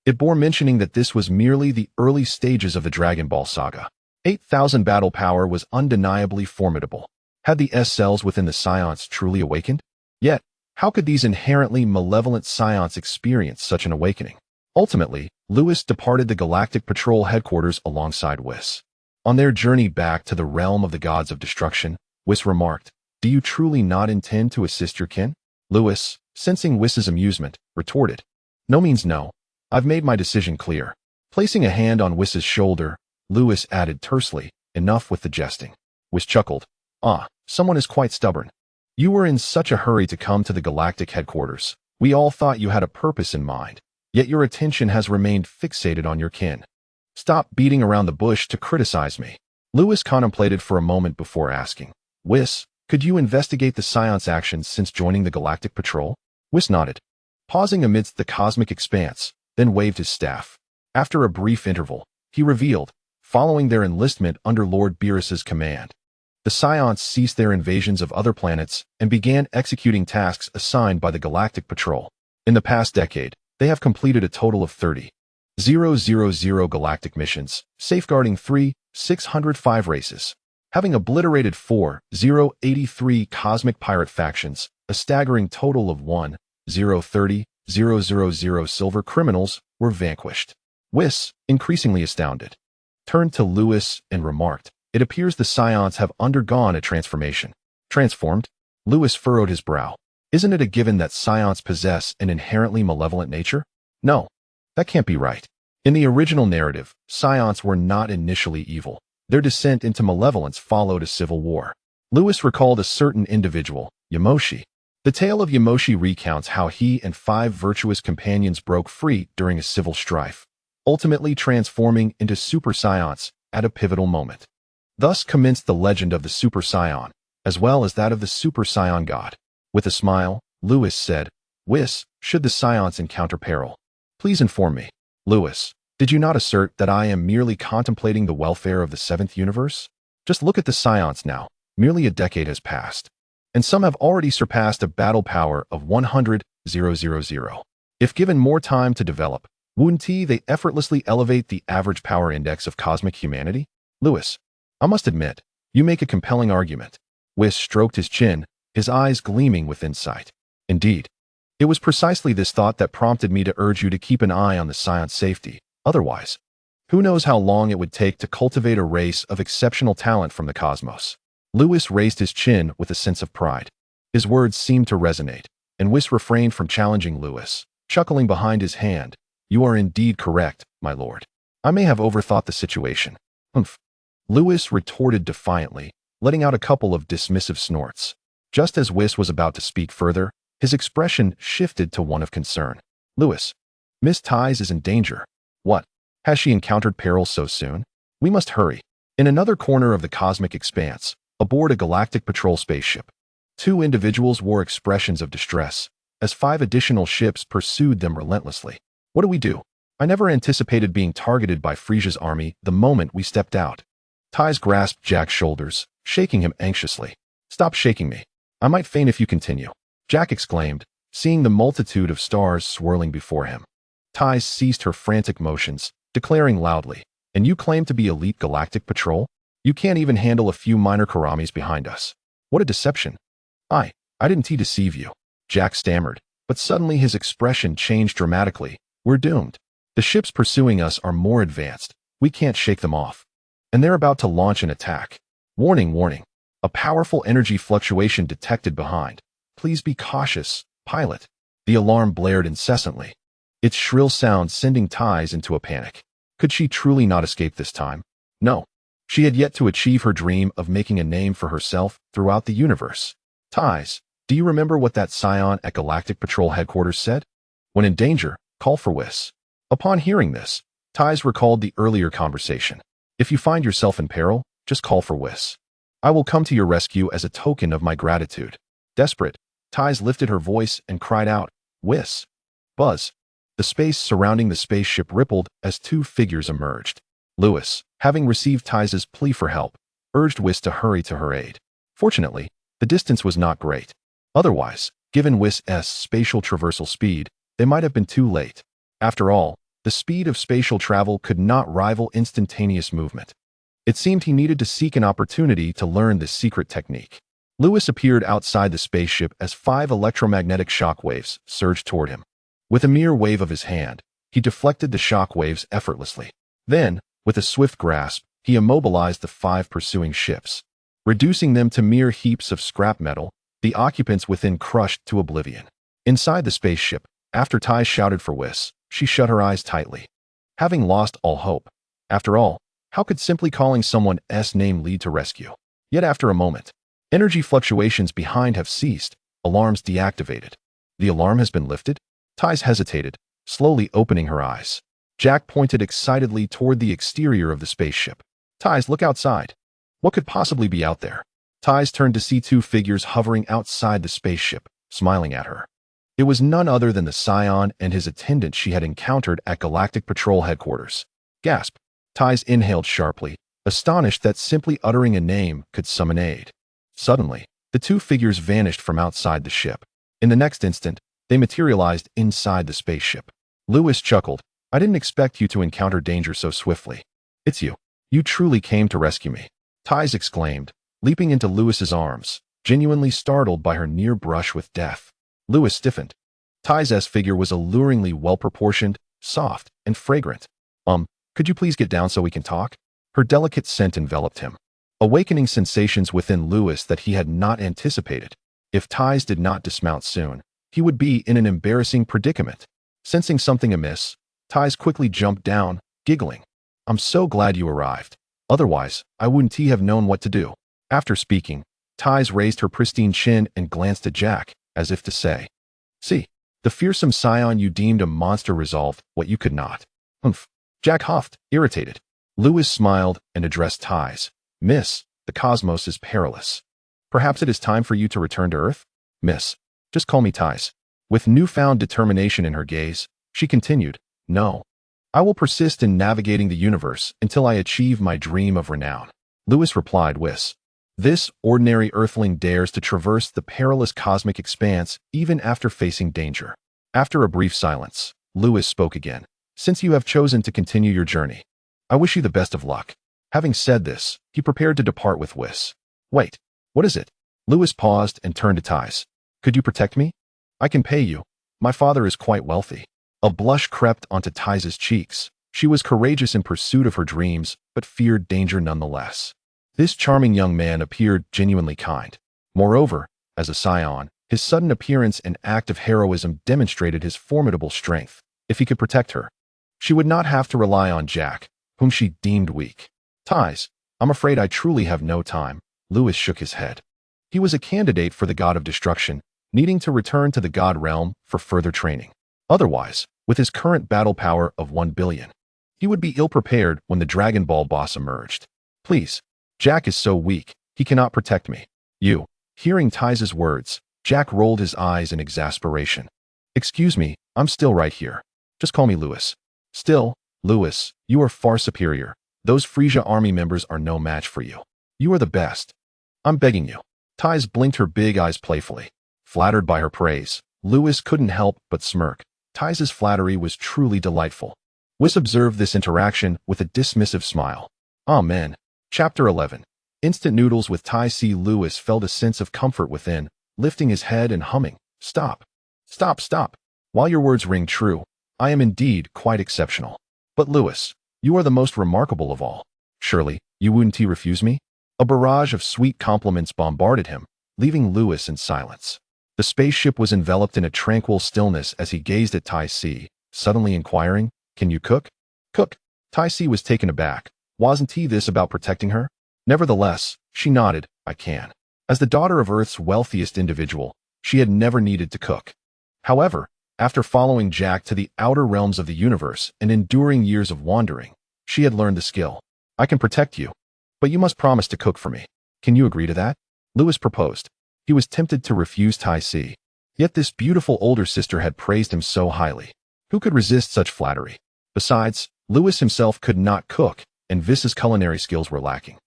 It bore mentioning that this was merely the early stages of the Dragon Ball saga. 8,000 battle power was undeniably formidable. Had the S cells within the Scions truly awakened? Yet, how could these inherently malevolent Scions experience such an awakening? Ultimately, Lewis departed the Galactic Patrol headquarters alongside Whis. On their journey back to the realm of the gods of destruction, Whis remarked, "Do you truly not intend to assist your kin?" Lewis, sensing Whis's amusement, retorted, "No means no. I've made my decision clear." Placing a hand on Whis's shoulder, Lewis added tersely, "Enough with the jesting." Whis chuckled, "Ah, someone is quite stubborn. You were in such a hurry to come to the galactic headquarters. We all thought you had a purpose in mind, yet your attention has remained fixated on your kin. Stop beating around the bush to criticize me." Lewis contemplated for a moment before asking, "Whis, could you investigate the Scion's actions since joining the Galactic Patrol?" Whis nodded, pausing amidst the cosmic expanse, then waved his staff. After a brief interval, he revealed, following their enlistment under Lord Beerus's command, the Scions ceased their invasions of other planets and began executing tasks assigned by the Galactic Patrol. In the past decade, they have completed a total of 30,000 galactic missions, safeguarding 3,605 races, having obliterated 4,083 cosmic pirate factions, a staggering total of 1,030,000 silver criminals were vanquished. Whis, increasingly astounded, turned to Lewis and remarked, "It appears the Scions have undergone a transformation." Transformed? Lewis furrowed his brow. Isn't it a given that Scions possess an inherently malevolent nature? No, that can't be right. In the original narrative, Scions were not initially evil. Their descent into malevolence followed a civil war. Lewis recalled a certain individual, Yamoshi. The tale of Yamoshi recounts how he and 5 virtuous companions broke free during a civil strife, ultimately transforming into Super Scions at a pivotal moment. Thus commenced the legend of the Super Scion, as well as that of the Super Scion God. With a smile, Lewis said, "Whis, should the Scions encounter peril, please inform me." Lewis, "Did you not assert that I am merely contemplating the welfare of the 7th universe? Just look at the Scions now. Merely a decade has passed, and some have already surpassed a battle power of 100,000. If given more time to develop, wouldn't they effortlessly elevate the average power index of cosmic humanity?" Lewis, "I must admit, you make a compelling argument." Whis stroked his chin, his eyes gleaming with insight. "Indeed. It was precisely this thought that prompted me to urge you to keep an eye on the Scion's safety. Otherwise, who knows how long it would take to cultivate a race of exceptional talent from the cosmos." Lewis raised his chin with a sense of pride. His words seemed to resonate, and Whis refrained from challenging Lewis, chuckling behind his hand. "You are indeed correct, my lord. I may have overthought the situation." "Humph." Lewis retorted defiantly, letting out a couple of dismissive snorts. Just as Whis was about to speak further, his expression shifted to one of concern. "Lewis, Miss Ties is in danger. What? Has she encountered peril so soon? We must hurry." In another corner of the cosmic expanse, aboard a Galactic Patrol spaceship, 2 individuals wore expressions of distress, as 5 additional ships pursued them relentlessly. "What do we do? I never anticipated being targeted by Frisia's army the moment we stepped out." Ties grasped Jack's shoulders, shaking him anxiously. "Stop shaking me. I might faint if you continue," Jack exclaimed, seeing the multitude of stars swirling before him. Ties ceased her frantic motions, declaring loudly, "And you claim to be elite Galactic Patrol? You can't even handle a few minor Karamis behind us. What a deception." I didn't deceive you," Jack stammered, but suddenly his expression changed dramatically. "We're doomed. The ships pursuing us are more advanced. We can't shake them off. And they're about to launch an attack. Warning, warning. A powerful energy fluctuation detected behind. Please be cautious, pilot." The alarm blared incessantly, its shrill sound sending Ties into a panic. Could she truly not escape this time? No. She had yet to achieve her dream of making a name for herself throughout the universe. "Ties, do you remember what that Scion at Galactic Patrol headquarters said? When in danger, call for Whis." Upon hearing this, Ties recalled the earlier conversation. "If you find yourself in peril, just call for Whis. I will come to your rescue as a token of my gratitude." Desperate, Ties lifted her voice and cried out, "Whis!" Buzz. The space surrounding the spaceship rippled as 2 figures emerged. Lewis, having received Ties' plea for help, urged Whis to hurry to her aid. Fortunately, the distance was not great. Otherwise, given Whis' spatial traversal speed, they might have been too late. After all, the speed of spatial travel could not rival instantaneous movement. It seemed he needed to seek an opportunity to learn this secret technique. Lewis appeared outside the spaceship as 5 electromagnetic shock waves surged toward him. With a mere wave of his hand, he deflected the shock waves effortlessly. Then, with a swift grasp, he immobilized the 5 pursuing ships. Reducing them to mere heaps of scrap metal, the occupants within crushed to oblivion. Inside the spaceship, after Tai shouted for Whis, she shut her eyes tightly. Having lost all hope. After all, how could simply calling someone's name lead to rescue? Yet after a moment, energy fluctuations behind have ceased, alarms deactivated. The alarm has been lifted? Tai's hesitated, slowly opening her eyes. Jack pointed excitedly toward the exterior of the spaceship. Tai's, look outside. What could possibly be out there? Tai's turned to see 2 figures hovering outside the spaceship, smiling at her. It was none other than the Saiyan and his attendant she had encountered at Galactic Patrol Headquarters. Gasp. Tai's inhaled sharply, astonished that simply uttering a name could summon aid. Suddenly, the 2 figures vanished from outside the ship. In the next instant, they materialized inside the spaceship. Lewis chuckled. I didn't expect you to encounter danger so swiftly. It's you. You truly came to rescue me. Tai's exclaimed, leaping into Lewis's arms, genuinely startled by her near brush with death. Lewis stiffened. Tai's figure was alluringly well-proportioned, soft, and fragrant. Could you please get down so we can talk? Her delicate scent enveloped him, awakening sensations within Lewis that he had not anticipated. If Tai's did not dismount soon, he would be in an embarrassing predicament. Sensing something amiss, Tai's quickly jumped down, giggling. I'm so glad you arrived. Otherwise, I wouldn't have known what to do. After speaking, Tai's raised her pristine chin and glanced at Jack, as if to say, see, the fearsome Scion you deemed a monster resolved what you could not. Humph. Jack huffed, irritated. Lewis smiled and addressed Tai's. Miss, the cosmos is perilous. Perhaps it is time for you to return to Earth? Miss, just call me Tai's. With newfound determination in her gaze, she continued, no. I will persist in navigating the universe until I achieve my dream of renown. Lewis replied, Whis. This ordinary earthling dares to traverse the perilous cosmic expanse even after facing danger. After a brief silence, Lewis spoke again. Since you have chosen to continue your journey, I wish you the best of luck. Having said this, he prepared to depart with Whis. Wait, what is it? Lewis paused and turned to Tai's. Could you protect me? I can pay you. My father is quite wealthy. A blush crept onto Tai's cheeks. She was courageous in pursuit of her dreams, but feared danger nonetheless. This charming young man appeared genuinely kind. Moreover, as a Scion, his sudden appearance and act of heroism demonstrated his formidable strength. If he could protect her, she would not have to rely on Jack, whom she deemed weak. Tai's, I'm afraid I truly have no time. Lewis shook his head. He was a candidate for the God of Destruction, needing to return to the God realm for further training. Otherwise, with his current battle power of 1 billion, he would be ill-prepared when the Dragon Ball boss emerged. Please, Jack is so weak, he cannot protect me. You. Hearing Tai's words, Jack rolled his eyes in exasperation. Excuse me, I'm still right here. Just call me Lewis. Still, Lewis, you are far superior. Those Frisia army members are no match for you. You are the best. I'm begging you. Tai's blinked her big eyes playfully. Flattered by her praise, Lewis couldn't help but smirk. Tai's flattery was truly delightful. Whis observed this interaction with a dismissive smile. Amen. Chapter 11. Instant noodles with Tai. Lewis felt a sense of comfort within, lifting his head and humming. Stop. Stop, stop. While your words ring true, I am indeed quite exceptional. But Lewis, you are the most remarkable of all. Surely, you wouldn't refuse me? A barrage of sweet compliments bombarded him, leaving Lewis in silence. The spaceship was enveloped in a tranquil stillness as he gazed at Tai, suddenly inquiring, Can you cook? Cook? Tai was taken aback. Wasn't this about protecting her? Nevertheless, she nodded, I can. As the daughter of Earth's wealthiest individual, she had never needed to cook. However, after following Jack to the outer realms of the universe and enduring years of wandering, she had learned the skill. I can protect you, but you must promise to cook for me. Can you agree to that? Lewis proposed. He was tempted to refuse Tai, yet this beautiful older sister had praised him so highly. Who could resist such flattery? Besides, Lewis himself could not cook, and Vis's culinary skills were lacking.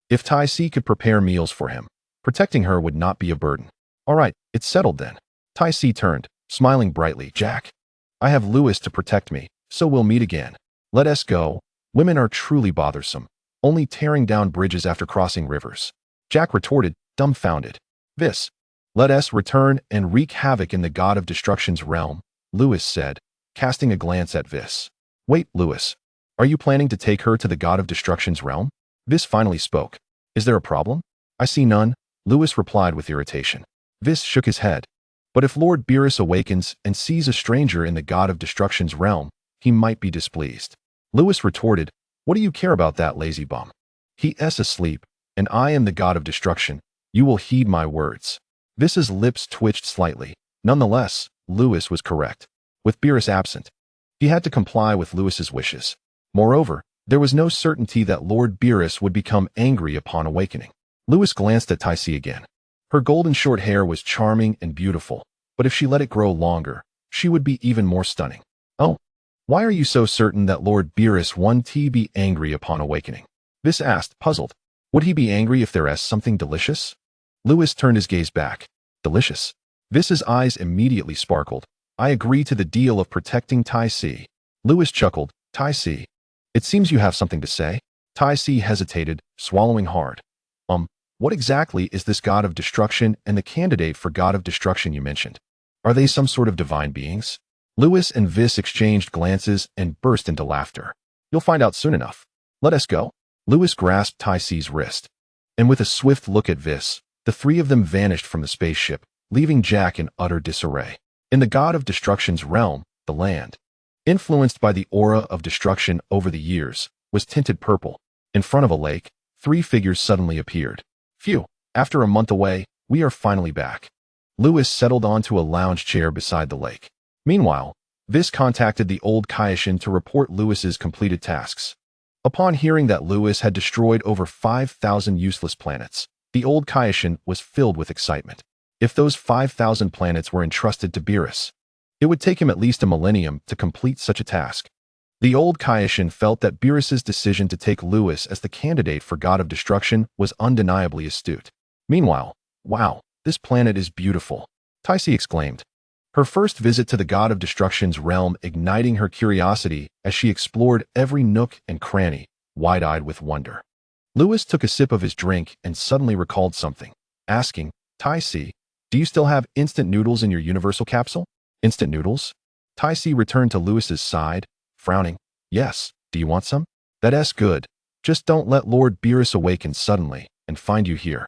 If Tai could prepare meals for him, protecting her would not be a burden. All right, it's settled then. Tai turned, smiling brightly. Jack, I have Lewis to protect me, so we'll meet again. Let us go. Women are truly bothersome, only tearing down bridges after crossing rivers. Jack retorted, dumbfounded. Vis, let us return and wreak havoc in the god of destruction's realm, Lewis said, casting a glance at Vis. Wait, Lewis. Are you planning to take her to the god of destruction's realm? Vis finally spoke. Is there a problem? I see none, Lewis replied with irritation. Vis shook his head. But if Lord Beerus awakens and sees a stranger in the god of destruction's realm, he might be displeased. Lewis retorted, what do you care about that lazy bum? He is asleep, and I am the god of destruction. You will heed my words. Vis's lips twitched slightly. Nonetheless, Lewis was correct. With Beerus absent, he had to comply with Lewis's wishes. Moreover, there was no certainty that Lord Beerus would become angry upon awakening. Lewis glanced at Tyce again. Her golden short hair was charming and beautiful, but if she let it grow longer, she would be even more stunning. Oh, why are you so certain that Lord Beerus won't be angry upon awakening? Vis asked, puzzled. Would he be angry if there is something delicious? Lewis turned his gaze back. Delicious? Vis's eyes immediately sparkled. I agree to the deal of protecting Tyce. Lewis chuckled. Tyce, it seems you have something to say. Tyce hesitated, swallowing hard. What exactly is this god of destruction and the candidate for god of destruction you mentioned? Are they some sort of divine beings? Lewis and Vis exchanged glances and burst into laughter. You'll find out soon enough. Let us go. Lewis grasped Tyce's wrist. And with a swift look at Vis, the three of them vanished from the spaceship, leaving Jack in utter disarray. In the god of destruction's realm, the land, influenced by the aura of destruction over the years, was tinted purple. In front of a lake, three figures suddenly appeared. Phew, after a month away, we are finally back. Lewis settled onto a lounge chair beside the lake. Meanwhile, Vis contacted the old Kaioshin to report Lewis's completed tasks. Upon hearing that Lewis had destroyed over 5,000 useless planets, the old Kaioshin was filled with excitement. If those 5,000 planets were entrusted to Beerus, it would take him at least a millennium to complete such a task. The old Kaioshin felt that Beerus's decision to take Lewis as the candidate for God of Destruction was undeniably astute. Meanwhile, wow, this planet is beautiful, Tyce exclaimed. Her first visit to the God of Destruction's realm igniting her curiosity as she explored every nook and cranny, wide-eyed with wonder. Lewis took a sip of his drink and suddenly recalled something, asking, Tyce, do you still have instant noodles in your universal capsule? Instant noodles? Tyce returned to Lewis's side, frowning. Yes, do you want some? That's good. Just don't let Lord Beerus awaken suddenly and find you here,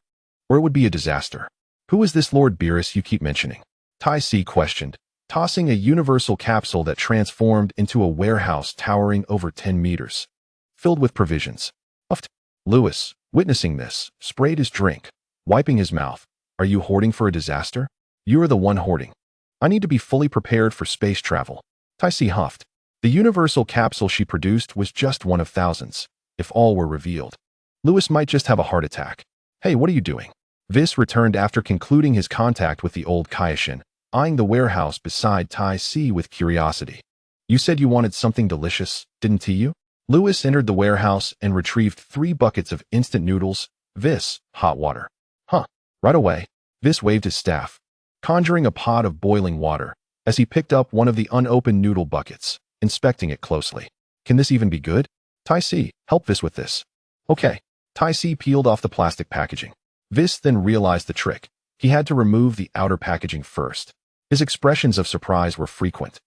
or it would be a disaster. Who is this Lord Beerus you keep mentioning? Tyce questioned, tossing a universal capsule that transformed into a warehouse towering over 10 meters, filled with provisions. Uffed. Lewis, witnessing this, sprayed his drink, wiping his mouth. Are you hoarding for a disaster? You are the one hoarding. I need to be fully prepared for space travel. Tyce huffed. The universal capsule she produced was just one of thousands. If all were revealed, Lewis might just have a heart attack. Hey, what are you doing? Vis returned after concluding his contact with the old Kaioshin, eyeing the warehouse beside Tyce with curiosity. You said you wanted something delicious, didn't you? Lewis entered the warehouse and retrieved 3 buckets of instant noodles. Vis, hot water. Huh. Right away. Vis waved his staff, conjuring a pot of boiling water, as he picked up one of the unopened noodle buckets, inspecting it closely. Can this even be good? Tyce, help Vis with this. Okay. Tyce peeled off the plastic packaging. Vis then realized the trick. He had to remove the outer packaging first. His expressions of surprise were frequent,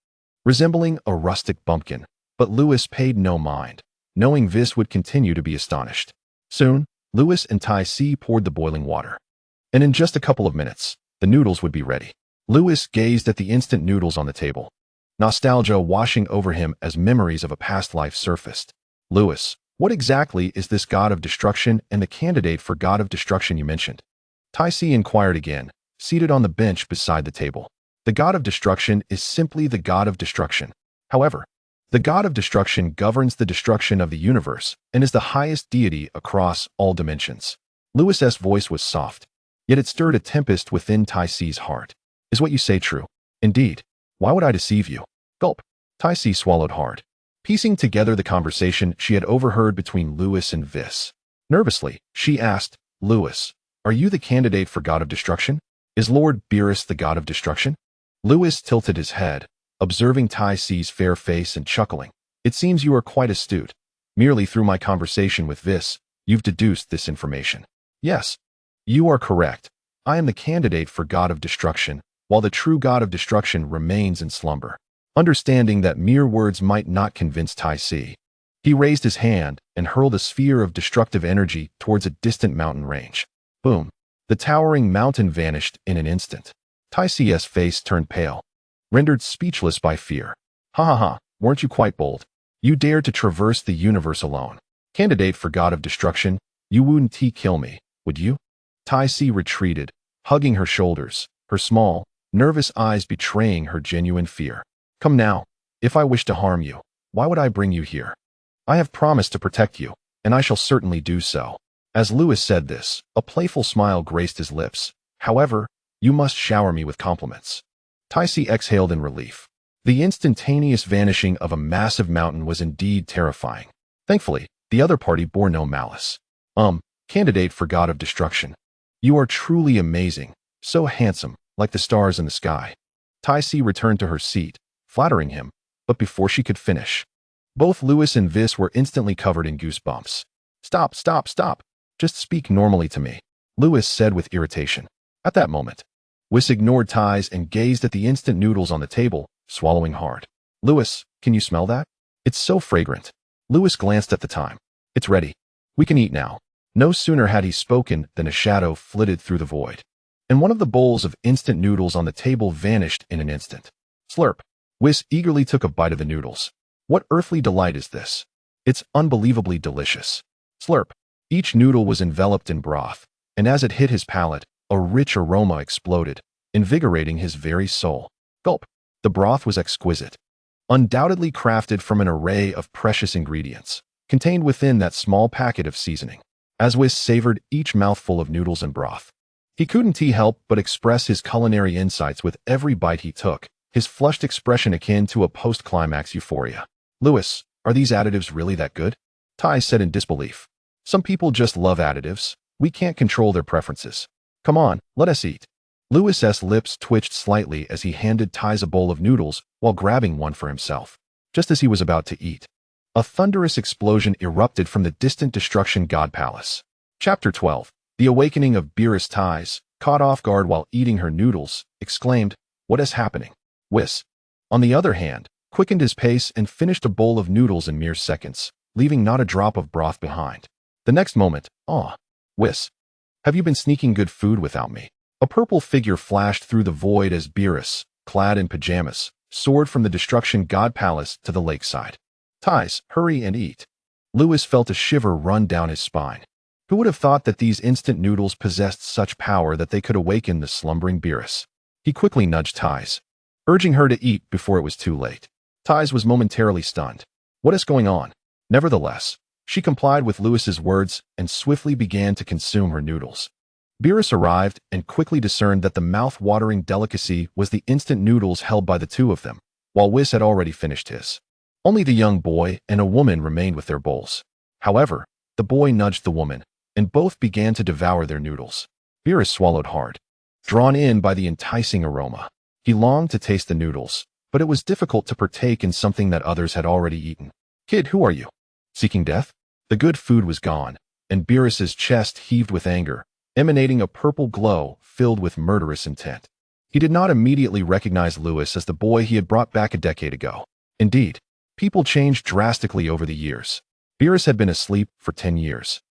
resembling a rustic bumpkin, but Lewis paid no mind, knowing Vis would continue to be astonished. Soon, Lewis and Tyce poured the boiling water, and in just a couple of minutes, the noodles would be ready. Lewis gazed at the instant noodles on the table, nostalgia washing over him as memories of a past life surfaced. Lewis, what exactly is this God of Destruction and the candidate for God of Destruction you mentioned? Tyce inquired again, seated on the bench beside the table. The God of Destruction is simply the God of Destruction. However, the God of Destruction governs the destruction of the universe and is the highest deity across all dimensions. Lewis's voice was soft, yet it stirred a tempest within Tyce's heart. Is what you say true? Indeed. Why would I deceive you? Gulp. Tyce swallowed hard, piecing together the conversation she had overheard between Lewis and Vis. Nervously, she asked, Lewis, are you the candidate for God of Destruction? Is Lord Beerus the God of Destruction? Lewis tilted his head, observing Tyce's fair face and chuckling. It seems you are quite astute. Merely through my conversation with Vis, you've deduced this information. Yes, you are correct. I am the candidate for God of Destruction, while the true God of Destruction remains in slumber. Understanding that mere words might not convince Tai Si, he raised his hand and hurled a sphere of destructive energy towards a distant mountain range. Boom! The towering mountain vanished in an instant. Tai Si's face turned pale, rendered speechless by fear. Ha ha ha, weren't you quite bold? You dared to traverse the universe alone. Candidate for God of Destruction, you wouldn't kill me, would you? Tai Si retreated, hugging her shoulders, her small, nervous eyes betraying her genuine fear. Come now. If I wish to harm you, why would I bring you here? I have promised to protect you, and I shall certainly do so. As Lewis said this, a playful smile graced his lips. However, you must shower me with compliments. Tai Si exhaled in relief. The instantaneous vanishing of a massive mountain was indeed terrifying. Thankfully, the other party bore no malice. Candidate for God of Destruction. You are truly amazing, so handsome, like the stars in the sky. Tai Si returned to her seat, flattering him, but before she could finish, both Lewis and Whis were instantly covered in goosebumps. Stop, stop, stop. Just speak normally to me, Lewis said with irritation. At that moment, Whis ignored Ties and gazed at the instant noodles on the table, swallowing hard. Lewis, can you smell that? It's so fragrant. Lewis glanced at the time. It's ready. We can eat now. No sooner had he spoken than a shadow flitted through the void, and one of the bowls of instant noodles on the table vanished in an instant. Slurp. Whis eagerly took a bite of the noodles. What earthly delight is this? It's unbelievably delicious. Slurp. Each noodle was enveloped in broth, and as it hit his palate, a rich aroma exploded, invigorating his very soul. Gulp. The broth was exquisite, undoubtedly crafted from an array of precious ingredients, contained within that small packet of seasoning. As Whis savored each mouthful of noodles and broth, he couldn't help but express his culinary insights with every bite he took, his flushed expression akin to a post-climax euphoria. Lewis, are these additives really that good? Tai said in disbelief. Some people just love additives. We can't control their preferences. Come on, let us eat. Lewis's lips twitched slightly as he handed Ties a bowl of noodles while grabbing one for himself. Just as he was about to eat, a thunderous explosion erupted from the distant Destruction God Palace. Chapter 12. The Awakening of Beerus. Ties, caught off guard while eating her noodles, exclaimed, "What is happening?" Whis, on the other hand, quickened his pace and finished a bowl of noodles in mere seconds, leaving not a drop of broth behind. The next moment, Whis, have you been sneaking good food without me? A purple figure flashed through the void as Beerus, clad in pajamas, soared from the Destruction God Palace to the lakeside. Ties, hurry and eat. Lewis felt a shiver run down his spine. Who would have thought that these instant noodles possessed such power that they could awaken the slumbering Beerus? He quickly nudged Ties, urging her to eat before it was too late. Ties was momentarily stunned. What is going on? Nevertheless, she complied with Lewis's words and swiftly began to consume her noodles. Beerus arrived and quickly discerned that the mouth-watering delicacy was the instant noodles held by the two of them, while Whis had already finished his. Only the young boy and a woman remained with their bowls. However, the boy nudged the woman, and both began to devour their noodles. Beerus swallowed hard, drawn in by the enticing aroma. He longed to taste the noodles, but it was difficult to partake in something that others had already eaten. Kid, who are you? Seeking death? The good food was gone, and Beerus's chest heaved with anger, emanating a purple glow filled with murderous intent. He did not immediately recognize Lewis as the boy he had brought back a decade ago. Indeed, people changed drastically over the years. Beerus had been asleep for 10 years,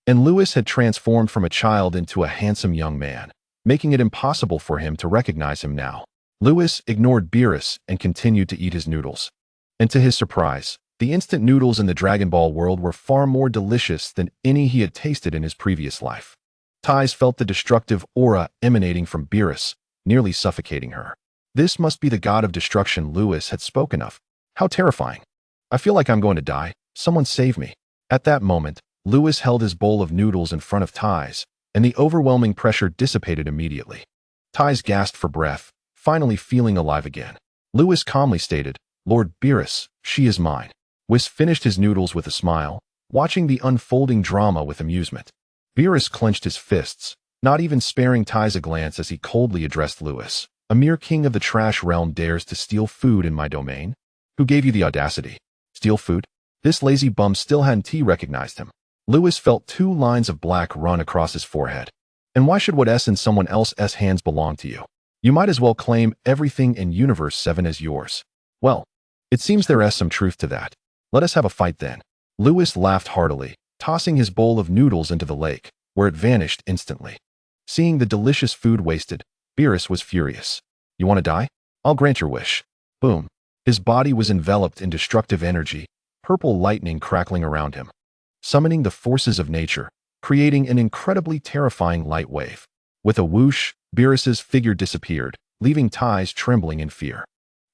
and Lewis had transformed from a child into a handsome young man, making it impossible for him to recognize him now. Lewis ignored Beerus and continued to eat his noodles. And to his surprise, the instant noodles in the Dragon Ball world were far more delicious than any he had tasted in his previous life. Ties felt the destructive aura emanating from Beerus, nearly suffocating her. This must be the God of Destruction Lewis had spoken of. How terrifying. I feel like I'm going to die. Someone save me. At that moment, Lewis held his bowl of noodles in front of Ties, and the overwhelming pressure dissipated immediately. Ties gasped for breath, finally feeling alive again. Lewis calmly stated, "Lord Beerus, she is mine." Whis finished his noodles with a smile, watching the unfolding drama with amusement. Beerus clenched his fists, not even sparing Ties a glance as he coldly addressed Lewis. "A mere king of the trash realm dares to steal food in my domain? Who gave you the audacity? Steal food?" This lazy bum still hadn't recognized him. Lewis felt 2 lines of black run across his forehead. And why should what S in someone else's hands belong to you? You might as well claim everything in Universe 7 as yours. Well, it seems there is some truth to that. Let us have a fight then. Lewis laughed heartily, tossing his bowl of noodles into the lake, where it vanished instantly. Seeing the delicious food wasted, Beerus was furious. You want to die? I'll grant your wish. Boom. His body was enveloped in destructive energy, purple lightning crackling around him, summoning the forces of nature, creating an incredibly terrifying light wave. With a whoosh, Beerus's figure disappeared, leaving Ties trembling in fear.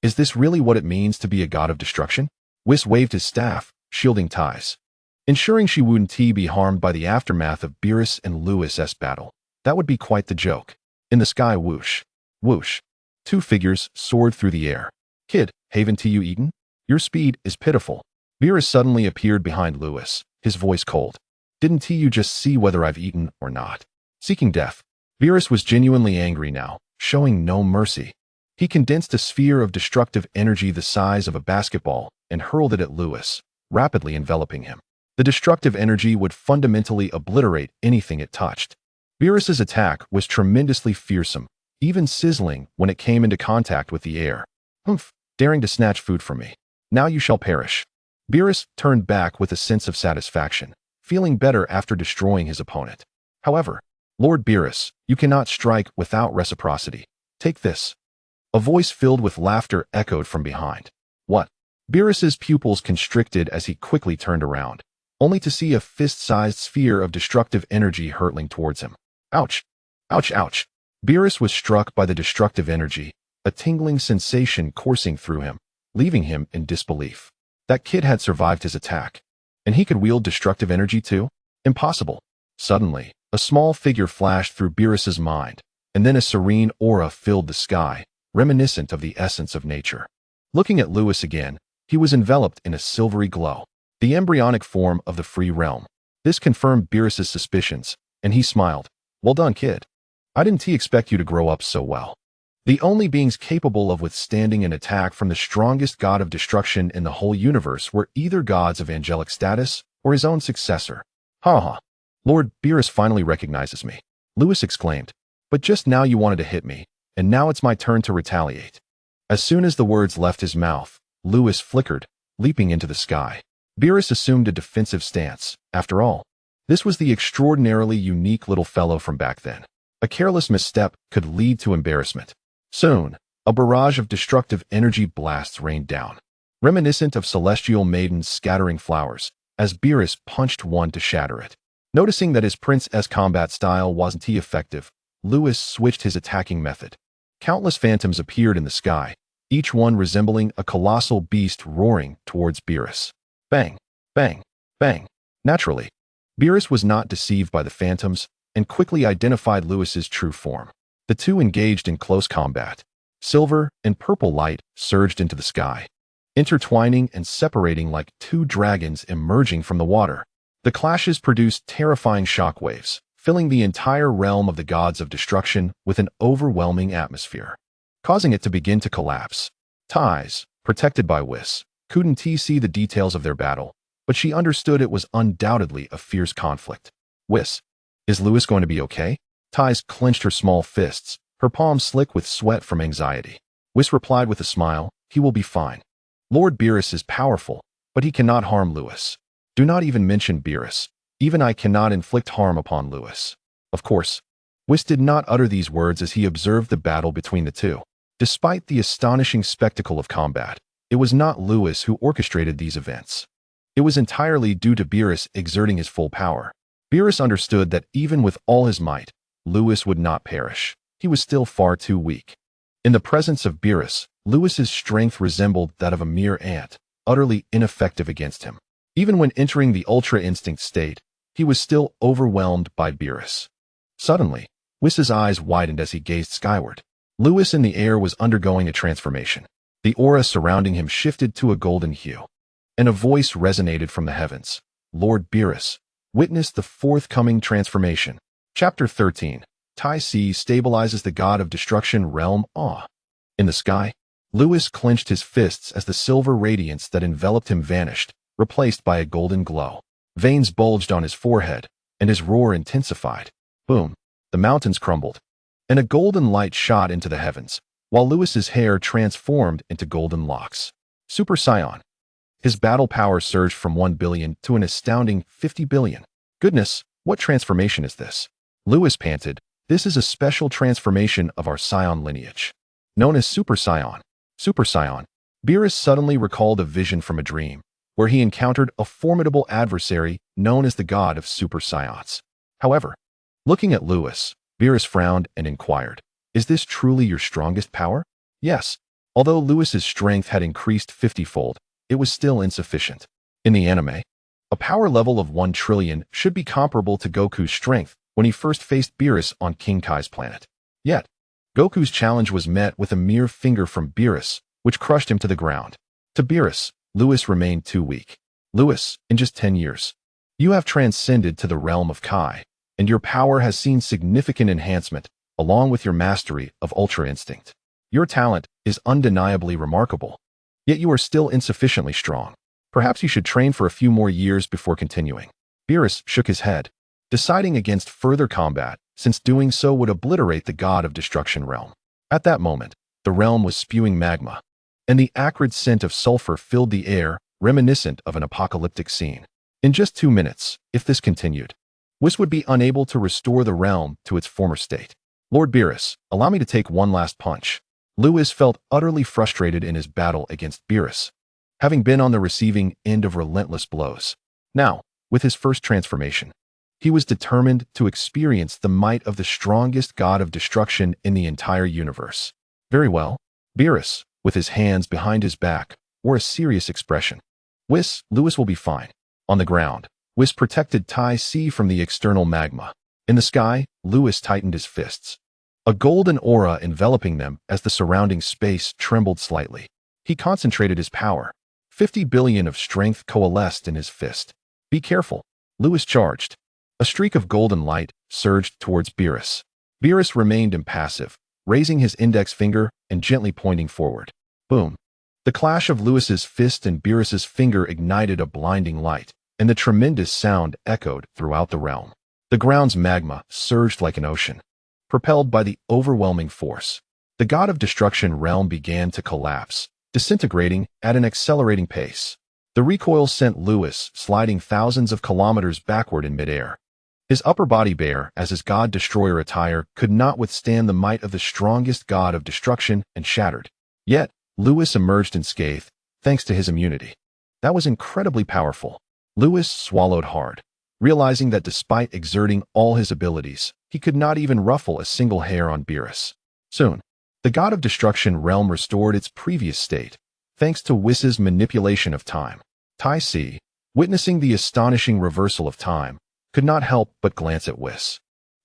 Is this really what it means to be a god of destruction? Whis waved his staff, shielding Ties, ensuring she wouldn't be harmed by the aftermath of Beerus and Lewis's battle. That would be quite the joke. In the sky, whoosh, whoosh. Two figures soared through the air. Kid, haven't you eaten? Your speed is pitiful. Beerus suddenly appeared behind Lewis, his voice cold. Didn't you just see whether I've eaten or not? Seeking death. Beerus was genuinely angry now, showing no mercy. He condensed a sphere of destructive energy the size of a basketball and hurled it at Lewis, rapidly enveloping him. The destructive energy would fundamentally obliterate anything it touched. Beerus's attack was tremendously fearsome, even sizzling when it came into contact with the air. Humph, daring to snatch food from me. Now you shall perish. Beerus turned back with a sense of satisfaction, feeling better after destroying his opponent. However, Lord Beerus, you cannot strike without reciprocity. Take this. A voice filled with laughter echoed from behind. What? Beerus's pupils constricted as he quickly turned around, only to see a fist-sized sphere of destructive energy hurtling towards him. Ouch! Ouch, ouch! Beerus was struck by the destructive energy, a tingling sensation coursing through him, leaving him in disbelief. That kid had survived his attack, and he could wield destructive energy too? Impossible. Suddenly, a small figure flashed through Beerus's mind, and then a serene aura filled the sky, reminiscent of the essence of nature. Looking at Lewis again, he was enveloped in a silvery glow, the embryonic form of the free realm. This confirmed Beerus's suspicions, and he smiled. Well done, kid. I didn't expect you to grow up so well. The only beings capable of withstanding an attack from the strongest god of destruction in the whole universe were either gods of angelic status or his own successor. Ha ha. Lord Beerus finally recognizes me. Lewis exclaimed. But just now you wanted to hit me, and now it's my turn to retaliate. As soon as the words left his mouth, Lewis flickered, leaping into the sky. Beerus assumed a defensive stance. After all, this was the extraordinarily unique little fellow from back then. A careless misstep could lead to embarrassment. Soon, a barrage of destructive energy blasts rained down, reminiscent of celestial maidens scattering flowers, as Beerus punched one to shatter it. Noticing that his prince's combat style wasn't effective, Lewis switched his attacking method. Countless phantoms appeared in the sky, each one resembling a colossal beast roaring towards Beerus. Bang, bang, bang. Naturally, Beerus was not deceived by the phantoms and quickly identified Lewis's true form. The two engaged in close combat. Silver and purple light surged into the sky, intertwining and separating like two dragons emerging from the water. The clashes produced terrifying shockwaves, filling the entire realm of the gods of destruction with an overwhelming atmosphere, causing it to begin to collapse. Ties, protected by Whis, couldn't see the details of their battle, but she understood it was undoubtedly a fierce conflict. Whis, is Lewis going to be okay? Ties clenched her small fists, her palms slick with sweat from anxiety. Whis replied with a smile, he will be fine. Lord Beerus is powerful, but he cannot harm Lewis. Do not even mention Beerus. Even I cannot inflict harm upon Lewis. Of course, Whis did not utter these words as he observed the battle between the two. Despite the astonishing spectacle of combat, it was not Lewis who orchestrated these events. It was entirely due to Beerus exerting his full power. Beerus understood that even with all his might, Lewis would not perish. He was still far too weak. In the presence of Beerus, Lewis's strength resembled that of a mere ant, utterly ineffective against him. Even when entering the Ultra-Instinct state, he was still overwhelmed by Beerus. Suddenly, Whis's eyes widened as he gazed skyward. Lewis in the air was undergoing a transformation. The aura surrounding him shifted to a golden hue, and a voice resonated from the heavens. Lord Beerus, witness the forthcoming transformation. Chapter 13. Tai Si stabilizes the god of destruction realm. Awe. In the sky, Lewis clenched his fists as the silver radiance that enveloped him vanished, replaced by a golden glow. Veins bulged on his forehead, and his roar intensified. Boom. The mountains crumbled, and a golden light shot into the heavens, while Lewis's hair transformed into golden locks. Super Saiyan. His battle power surged from 1 billion to an astounding 50 billion. Goodness, what transformation is this? Lewis panted. This is a special transformation of our Saiyan lineage, known as Super Saiyan. Super Saiyan. Beerus suddenly recalled a vision from a dream, where he encountered a formidable adversary known as the god of Super Saiyans. However, looking at Lewis, Beerus frowned and inquired, "Is this truly your strongest power?" Yes. Although Lewis's strength had increased 50-fold, it was still insufficient. In the anime, a power level of 1 trillion should be comparable to Goku's strength when he first faced Beerus on King Kai's planet. Yet, Goku's challenge was met with a mere finger from Beerus, which crushed him to the ground. To Beerus, Lewis remained too weak. Lewis, in just 10 years, you have transcended to the realm of Kai, and your power has seen significant enhancement, along with your mastery of Ultra-Instinct. Your talent is undeniably remarkable, yet you are still insufficiently strong. Perhaps you should train for a few more years before continuing. Beerus shook his head, deciding against further combat, since doing so would obliterate the god of destruction realm. At that moment, the realm was spewing magma, and the acrid scent of sulfur filled the air, reminiscent of an apocalyptic scene. In just 2 minutes, if this continued, Whis would be unable to restore the realm to its former state. Lord Beerus, allow me to take one last punch. Lewis felt utterly frustrated in his battle against Beerus, having been on the receiving end of relentless blows. Now, with his first transformation, he was determined to experience the might of the strongest god of destruction in the entire universe. Very well. Beerus, with his hands behind his back, wore a serious expression. Whis, Lewis will be fine. On the ground, Whis protected Tai Si from the external magma. In the sky, Lewis tightened his fists, a golden aura enveloping them as the surrounding space trembled slightly. He concentrated his power. 50 billion of strength coalesced in his fist. Be careful. Lewis charged. A streak of golden light surged towards Beerus. Beerus remained impassive, raising his index finger and gently pointing forward. Boom. The clash of Lewis's fist and Beerus's finger ignited a blinding light, and the tremendous sound echoed throughout the realm. The ground's magma surged like an ocean, propelled by the overwhelming force. The god of destruction realm began to collapse, disintegrating at an accelerating pace. The recoil sent Lewis sliding thousands of kilometers backward in midair. His upper body bare, as his god-destroyer attire, could not withstand the might of the strongest god of destruction and shattered. Yet, Lewis emerged unscathed, thanks to his immunity. That was incredibly powerful. Lewis swallowed hard, realizing that despite exerting all his abilities, he could not even ruffle a single hair on Beerus. Soon, the god of destruction realm restored its previous state, thanks to Whis's manipulation of time. Tai Si, witnessing the astonishing reversal of time, could not help but glance at Whis,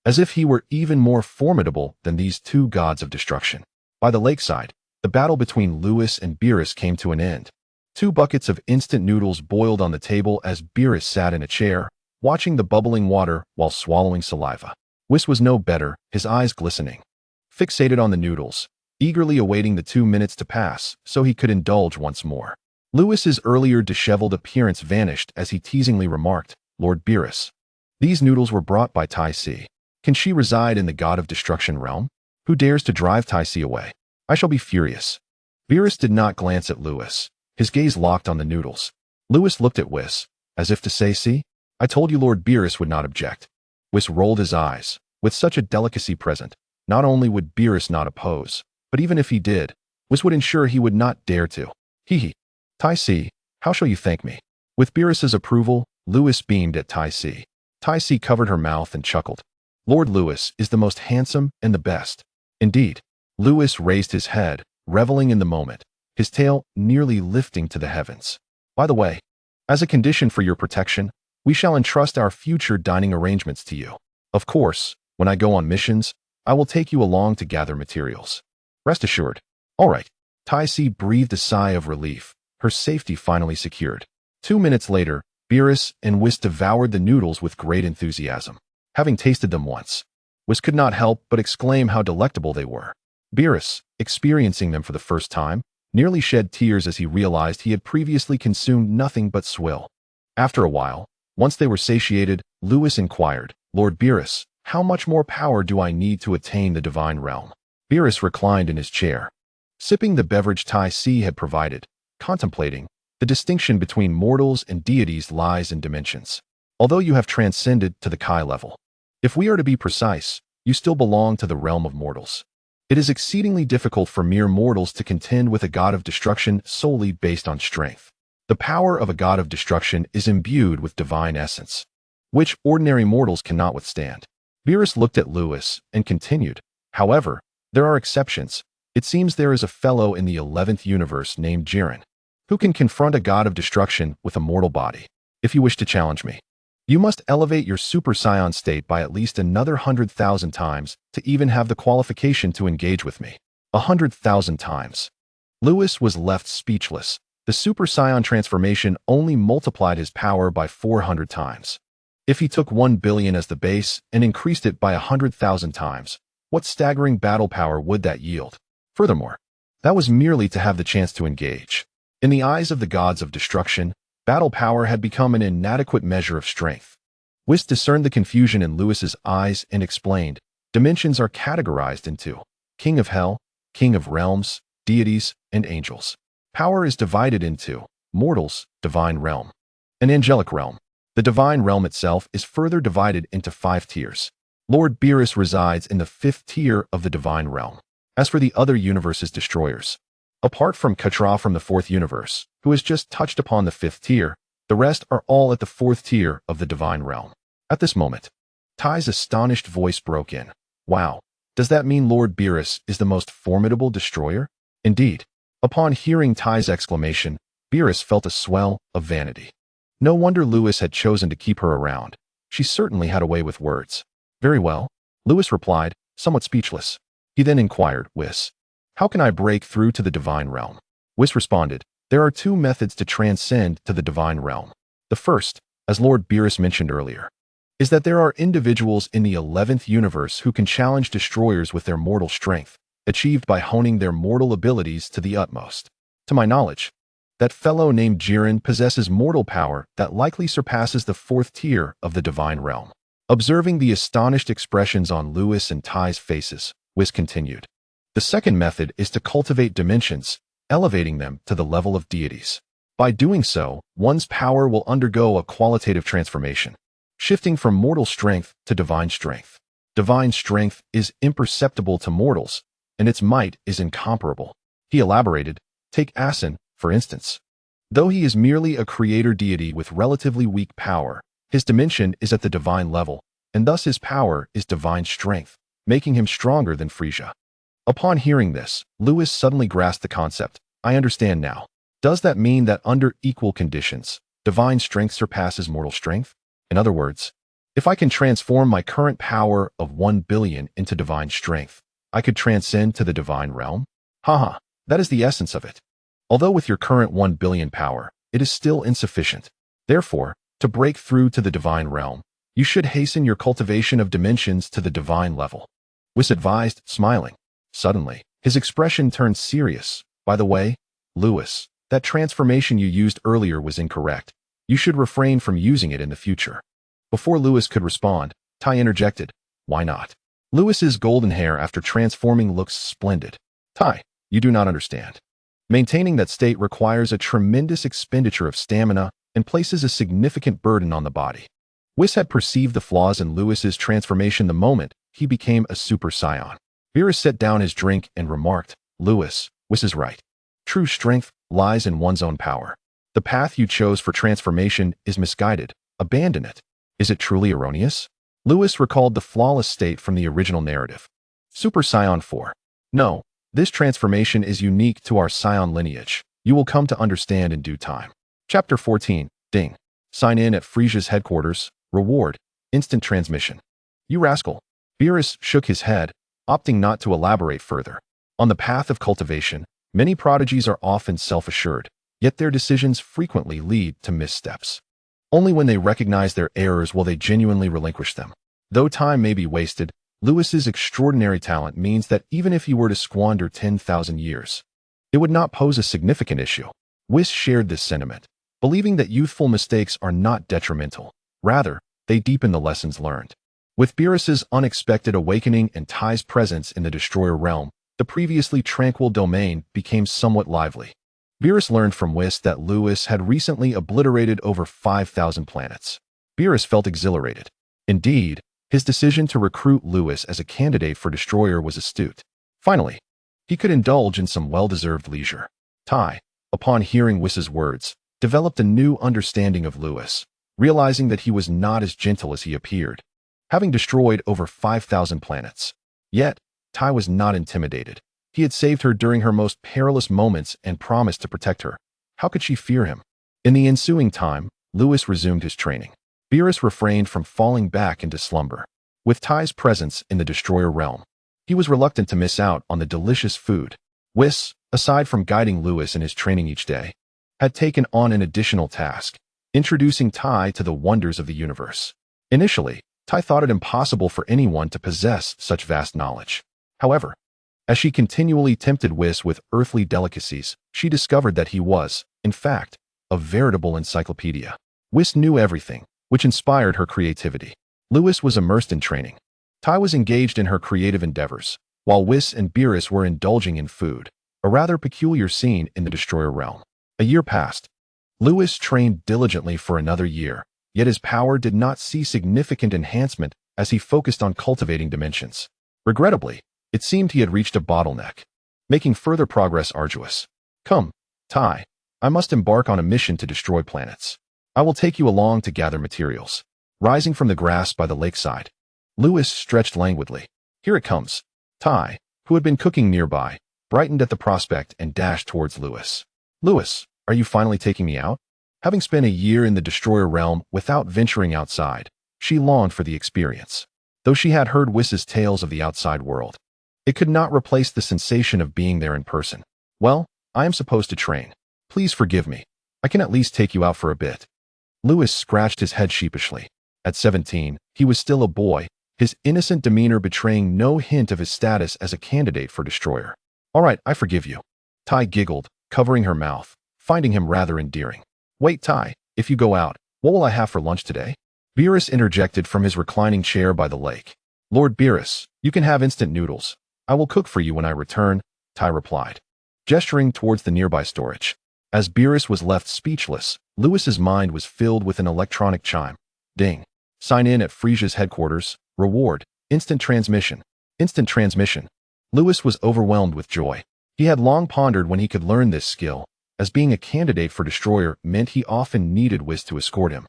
as if he were even more formidable than these two gods of destruction. By the lakeside, the battle between Lewis and Beerus came to an end. 2 buckets of instant noodles boiled on the table as Beerus sat in a chair, watching the bubbling water while swallowing saliva. Whis was no better, his eyes glistening, fixated on the noodles, eagerly awaiting the 2 minutes to pass so he could indulge once more. Lewis's earlier disheveled appearance vanished as he teasingly remarked, "Lord Beerus, these noodles were brought by Tai Si. Can she reside in the god of destruction realm? Who dares to drive Tai Si away? I shall be furious." Beerus did not glance at Lewis, his gaze locked on the noodles. Lewis looked at Whis, as if to say, "See? I told you Lord Beerus would not object." Whis rolled his eyes. With such a delicacy present, not only would Beerus not oppose, but even if he did, Whis would ensure he would not dare to. Hee. Tai Si, how shall you thank me? With Beerus's approval, Lewis beamed at Tai Si. Tai Si covered her mouth and chuckled. Lord Lewis is the most handsome and the best. Indeed. Lewis raised his head, reveling in the moment, his tail nearly lifting to the heavens. By the way, as a condition for your protection, we shall entrust our future dining arrangements to you. Of course, when I go on missions, I will take you along to gather materials. Rest assured. All right. Tai Si breathed a sigh of relief, her safety finally secured. 2 minutes later, Beerus and Whis devoured the noodles with great enthusiasm. Having tasted them once, Whis could not help but exclaim how delectable they were. Beerus, experiencing them for the first time, nearly shed tears as he realized he had previously consumed nothing but swill. After a while, once they were satiated, Lewis inquired, "Lord Beerus, How much more power do I need to attain the divine realm? Beerus reclined in his chair, sipping the beverage Tai Si had provided, contemplating. The distinction between mortals and deities lies in dimensions. Although you have transcended to the Kai level, if we are to be precise, you still belong to the realm of mortals. It is exceedingly difficult for mere mortals to contend with a god of destruction solely based on strength. The power of a god of destruction is imbued with divine essence, which ordinary mortals cannot withstand. Beerus looked at Lewis and continued, however, there are exceptions. It seems there is a fellow in the 11th universe named Jiren, who can confront a god of destruction with a mortal body. If you wish to challenge me, you must elevate your Super Saiyan state by at least another 100,000 times to even have the qualification to engage with me. 100,000 times. Lewis was left speechless. The Super Saiyan transformation only multiplied his power by 400 times. If he took 1 billion as the base and increased it by 100,000 times, what staggering battle power would that yield? Furthermore, that was merely to have the chance to engage. In the eyes of the gods of destruction, battle power had become an inadequate measure of strength. Whis discerned the confusion in Lewis's eyes and explained, dimensions are categorized into King of Hell, King of Realms, deities, and angels. Power is divided into mortals, divine realm, and angelic realm. The divine realm itself is further divided into 5 tiers. Lord Beerus resides in the 5th tier of the divine realm. As for the other universe's destroyers, apart from Katra from the 4th universe, who has just touched upon the 5th tier, the rest are all at the 4th tier of the divine realm. At this moment, Tai's astonished voice broke in. Wow, does that mean Lord Beerus is the most formidable destroyer? Indeed. Upon hearing Tai's exclamation, Beerus felt a swell of vanity. No wonder Lewis had chosen to keep her around. She certainly had a way with words. Very well, Lewis replied, somewhat speechless. He then inquired, Whis, how can I break through to the divine realm? Whis responded, there are 2 methods to transcend to the divine realm. The first, as Lord Beerus mentioned earlier, is that there are individuals in the 11th universe who can challenge destroyers with their mortal strength, achieved by honing their mortal abilities to the utmost. To my knowledge, that fellow named Jiren possesses mortal power that likely surpasses the 4th tier of the divine realm. Observing the astonished expressions on Lewis and Tai's faces, Whis continued. The second method is to cultivate dimensions, elevating them to the level of deities. By doing so, one's power will undergo a qualitative transformation, shifting from mortal strength to divine strength. Divine strength is imperceptible to mortals, and its might is incomparable. He elaborated, take Asin, for instance. Though he is merely a creator deity with relatively weak power, his dimension is at the divine level, and thus his power is divine strength, making him stronger than Frisia. Upon hearing this, Lewis suddenly grasped the concept. I understand now. Does that mean that under equal conditions, divine strength surpasses mortal strength? In other words, if I can transform my current power of 1 billion into divine strength, I could transcend to the divine realm? Haha, that is the essence of it. Although with your current 1 billion power, it is still insufficient. Therefore, to break through to the divine realm, you should hasten your cultivation of dimensions to the divine level. Whis advised, smiling. Suddenly, his expression turned serious. By the way, Lewis, that transformation you used earlier was incorrect. You should refrain from using it in the future. Before Lewis could respond, Tai interjected, why not? Lewis's golden hair after transforming looks splendid. Tai, you do not understand. Maintaining that state requires a tremendous expenditure of stamina and places a significant burden on the body. Whis had perceived the flaws in Lewis's transformation the moment he became a Super Saiyan. Beerus set down his drink and remarked, Lewis, Whis is right. True strength lies in one's own power. The path you chose for transformation is misguided. Abandon it. Is it truly erroneous? Lewis recalled the flawless state from the original narrative. Super Saiyan 4. No, this transformation is unique to our Saiyan lineage. You will come to understand in due time. Chapter 14. Ding. Sign in at Frisia's headquarters. Reward. Instant transmission. You rascal. Beerus shook his head, opting not to elaborate further. On the path of cultivation, many prodigies are often self-assured, yet their decisions frequently lead to missteps. Only when they recognize their errors will they genuinely relinquish them. Though time may be wasted, Lewis's extraordinary talent means that even if he were to squander 10,000 years, it would not pose a significant issue. Whis shared this sentiment, believing that youthful mistakes are not detrimental. Rather, they deepen the lessons learned. With Beerus's unexpected awakening and Ty's presence in the Destroyer realm, the previously tranquil domain became somewhat lively. Beerus learned from Whis that Lewis had recently obliterated over 5,000 planets. Beerus felt exhilarated. Indeed, his decision to recruit Lewis as a candidate for Destroyer was astute. Finally, he could indulge in some well-deserved leisure. Ty, upon hearing Whis's words, developed a new understanding of Lewis, realizing that he was not as gentle as he appeared, having destroyed over 5,000 planets. Yet, Ty was not intimidated. He had saved her during her most perilous moments and promised to protect her. How could she fear him? In the ensuing time, Lewis resumed his training. Beerus refrained from falling back into slumber. With Ty's presence in the Destroyer realm, he was reluctant to miss out on the delicious food. Whis, aside from guiding Lewis in his training each day, had taken on an additional task, introducing Ty to the wonders of the universe. Initially, Ty thought it impossible for anyone to possess such vast knowledge. However, as she continually tempted Whis with earthly delicacies, she discovered that he was, in fact, a veritable encyclopedia. Whis knew everything, which inspired her creativity. Lewis was immersed in training. Ty was engaged in her creative endeavors, while Whis and Beerus were indulging in food, a rather peculiar scene in the Destroyer realm. A year passed. Lewis trained diligently for another year, yet his power did not see significant enhancement as he focused on cultivating dimensions. Regrettably, it seemed he had reached a bottleneck, making further progress arduous. Come, Ty, I must embark on a mission to destroy planets. I will take you along to gather materials. Rising from the grass by the lakeside, Lewis stretched languidly. Here it comes. Ty, who had been cooking nearby, brightened at the prospect and dashed towards Lewis. Lewis, are you finally taking me out? Having spent a year in the Destroyer realm without venturing outside, she longed for the experience. Though she had heard Whis's tales of the outside world, it could not replace the sensation of being there in person. Well, I am supposed to train. Please forgive me. I can at least take you out for a bit. Lewis scratched his head sheepishly. At 17, he was still a boy, his innocent demeanor betraying no hint of his status as a candidate for Destroyer. All right, I forgive you. Ty giggled, covering her mouth, finding him rather endearing. Wait, Ty, if you go out, what will I have for lunch today? Beerus interjected from his reclining chair by the lake. Lord Beerus, you can have instant noodles. I will cook for you when I return, Ty replied, gesturing towards the nearby storage. As Beerus was left speechless, Lewis's mind was filled with an electronic chime. Ding. Sign in at Frisia's headquarters. Reward. Instant transmission. Instant transmission. Lewis was overwhelmed with joy. He had long pondered when he could learn this skill, as being a candidate for Destroyer meant he often needed Whis to escort him,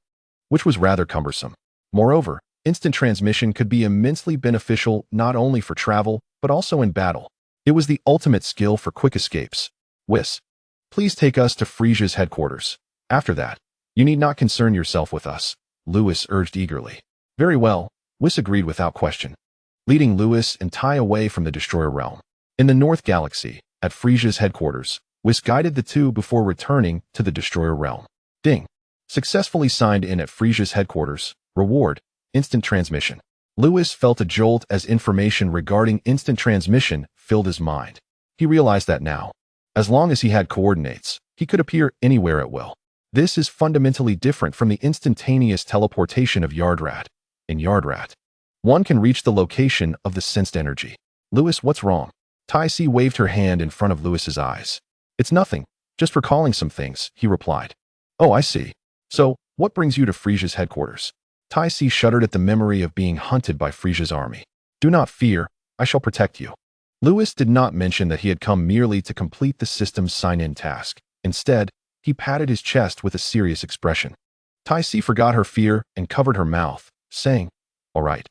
which was rather cumbersome. Moreover, instant transmission could be immensely beneficial not only for travel, but also in battle. It was the ultimate skill for quick escapes. Whis, please take us to Frisia's headquarters. After that, you need not concern yourself with us, Lewis urged eagerly. Very well, Whis agreed without question, leading Lewis and Ty away from the Destroyer realm. In the North Galaxy, at Frisia's headquarters, Whis guided the two before returning to the Destroyer realm. Ding. Successfully signed in at Frisia's headquarters. Reward. Instant transmission. Lewis felt a jolt as information regarding instant transmission filled his mind. He realized that now, as long as he had coordinates, he could appear anywhere at will. This is fundamentally different from the instantaneous teleportation of Yardrat. In Yardrat, one can reach the location of the sensed energy. Lewis, what's wrong? Ty waved her hand in front of Lewis's eyes. It's nothing, just recalling some things, he replied. Oh, I see. So, what brings you to Frisia's headquarters? Ty shuddered at the memory of being hunted by Frisia's army. Do not fear, I shall protect you. Lewis did not mention that he had come merely to complete the system's sign-in task. Instead, he patted his chest with a serious expression. Ty forgot her fear and covered her mouth, saying, all right,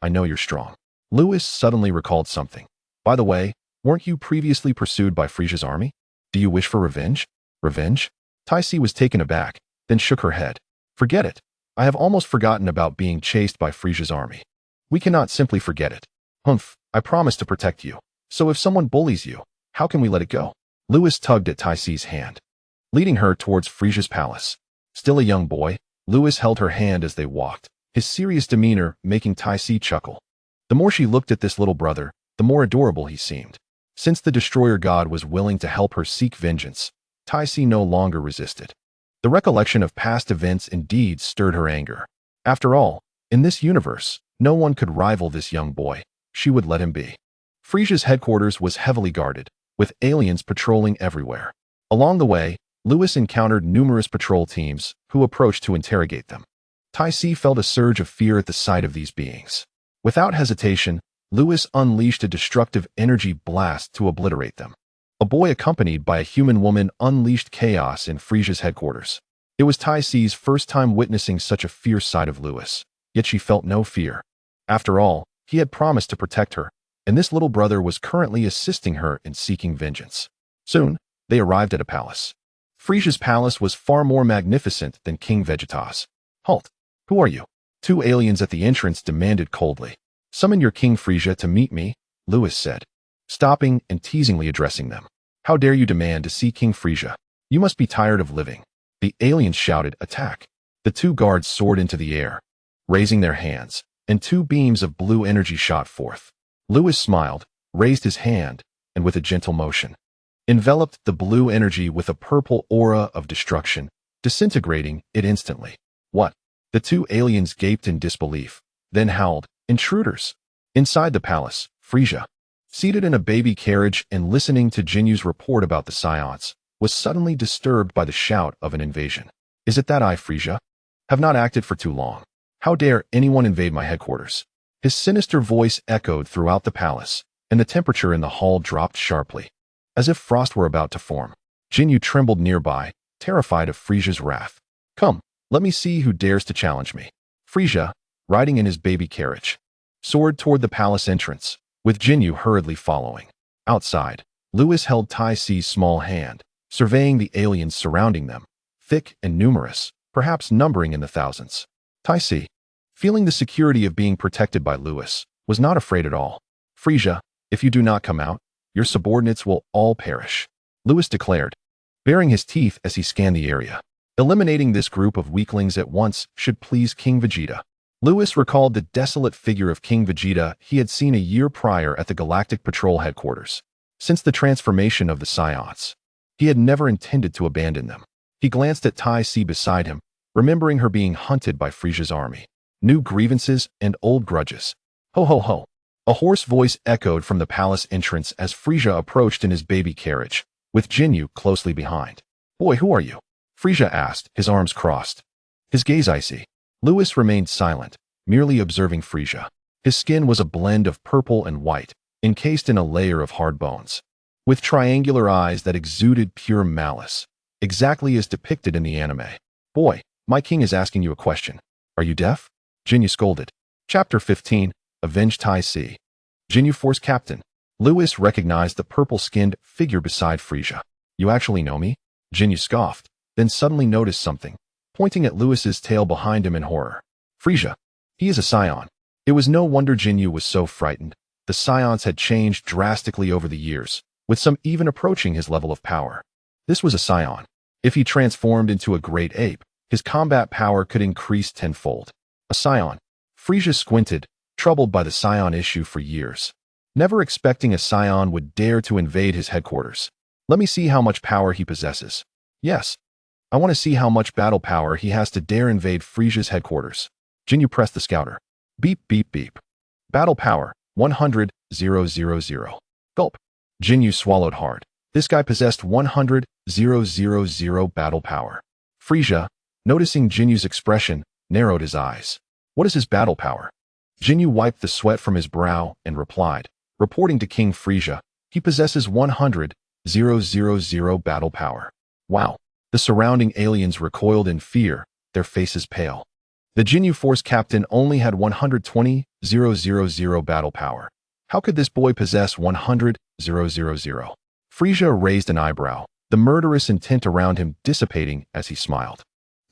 I know you're strong. Lewis suddenly recalled something. By the way, weren't you previously pursued by Frisia's army? Do you wish for revenge? Revenge? Ty was taken aback, then shook her head. Forget it. I have almost forgotten about being chased by Frisia's army. We cannot simply forget it. Humph, I promise to protect you. So if someone bullies you, how can we let it go? Lewis tugged at Ty's hand, leading her towards Frisia's palace. Still a young boy, Lewis held her hand as they walked, his serious demeanor making Ty chuckle. The more she looked at this little brother, the more adorable he seemed. Since the Destroyer God was willing to help her seek vengeance, Ty no longer resisted. The recollection of past events indeed stirred her anger. After all, in this universe, No one could rival this young boy. She would let him be. Frisia's headquarters was heavily guarded, with aliens patrolling everywhere. Along the way, Lewis encountered numerous patrol teams who approached to interrogate them. Tai-Si felt a surge of fear at the sight of these beings. Without hesitation, Lewis unleashed a destructive energy blast to obliterate them. A boy accompanied by a human woman unleashed chaos in Frisia's headquarters. It was Tai-Si's first time witnessing such a fierce side of Lewis, yet she felt no fear. After all, he had promised to protect her, and this little brother was currently assisting her in seeking vengeance. Soon, they arrived at a palace. Frisia's palace was far more magnificent than King Vegeta's. Halt! Who are you? Two aliens at the entrance demanded coldly. Summon your King Frisia to meet me, Lewis said, stopping and teasingly addressing them. How dare you demand to see King Frisia? You must be tired of living. The aliens shouted, attack. The two guards soared into the air, raising their hands, and two beams of blue energy shot forth. Lewis smiled, raised his hand, and with a gentle motion, enveloped the blue energy with a purple aura of destruction, disintegrating it instantly. What? The two aliens gaped in disbelief, then howled, intruders! Inside the palace, Frisia, seated in a baby carriage and listening to Jinyu's report about the Saiyans, was suddenly disturbed by the shout of an invasion. Is it that I, Frisia, have not acted for too long? How dare anyone invade my headquarters? His sinister voice echoed throughout the palace, and the temperature in the hall dropped sharply, as if frost were about to form. Jinyu trembled nearby, terrified of Frisia's wrath. Come, let me see who dares to challenge me. Frisia, riding in his baby carriage, soared toward the palace entrance, with Jinyu hurriedly following. Outside, Lewis held Tai-Si's small hand, surveying the aliens surrounding them, thick and numerous, perhaps numbering in the thousands. Tai-Si, feeling the security of being protected by Lewis, was not afraid at all. Frisia, if you do not come out, your subordinates will all perish, Lewis declared, baring his teeth as he scanned the area. Eliminating this group of weaklings at once should please King Vegeta. Lewis recalled the desolate figure of King Vegeta he had seen a year prior at the Galactic Patrol headquarters. Since the transformation of the Saiyans, he had never intended to abandon them. He glanced at Tai-Si beside him, remembering her being hunted by Frisia's army. New grievances and old grudges. Ho ho ho! A hoarse voice echoed from the palace entrance as Frisia approached in his baby carriage, with Jinyu closely behind. Boy, who are you? Frisia asked, his arms crossed, his gaze icy. Lewis remained silent, merely observing Frisia. His skin was a blend of purple and white, encased in a layer of hard bones, with triangular eyes that exuded pure malice, exactly as depicted in the anime. Boy, my king is asking you a question. Are you deaf? Jinyu scolded. Chapter 15, Avenge Tai-Si. Jinyu Force Captain. Lewis recognized the purple-skinned figure beside Frisia. You actually know me? Jinyu scoffed, then suddenly noticed something, pointing at Lewis's tail behind him in horror. Frisia. He is a Saiyan. It was no wonder Jinyu was so frightened. The Saiyans had changed drastically over the years, with some even approaching his level of power. This was a Saiyan. If he transformed into a great ape, his combat power could increase tenfold. A Saiyan. Frisia squinted, troubled by the Saiyan issue for years, never expecting a Saiyan would dare to invade his headquarters. Let me see how much power he possesses. Yes, I want to see how much battle power he has to dare invade Frisia's headquarters. Jinyu pressed the scouter. Beep, beep, beep. Battle power, 100,000. Gulp. Jinyu swallowed hard. This guy possessed 100,000 battle power. Frisia, noticing Jinyu's expression, narrowed his eyes. What is his battle power? Jinyu wiped the sweat from his brow and replied, reporting to King Frisia, he possesses 100,000 battle power. Wow. The surrounding aliens recoiled in fear, their faces pale. The Jinyu Force Captain only had 120,000 battle power. How could this boy possess 100,000? Frisia raised an eyebrow, the murderous intent around him dissipating as he smiled.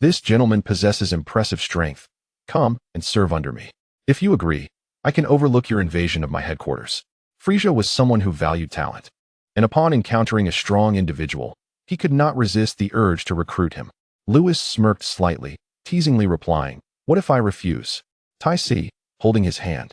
This gentleman possesses impressive strength. Come and serve under me. If you agree, I can overlook your invasion of my headquarters. Frisia was someone who valued talent, and upon encountering a strong individual, he could not resist the urge to recruit him. Lewis smirked slightly, teasingly replying, what if I refuse? Tai-Si, holding his hand,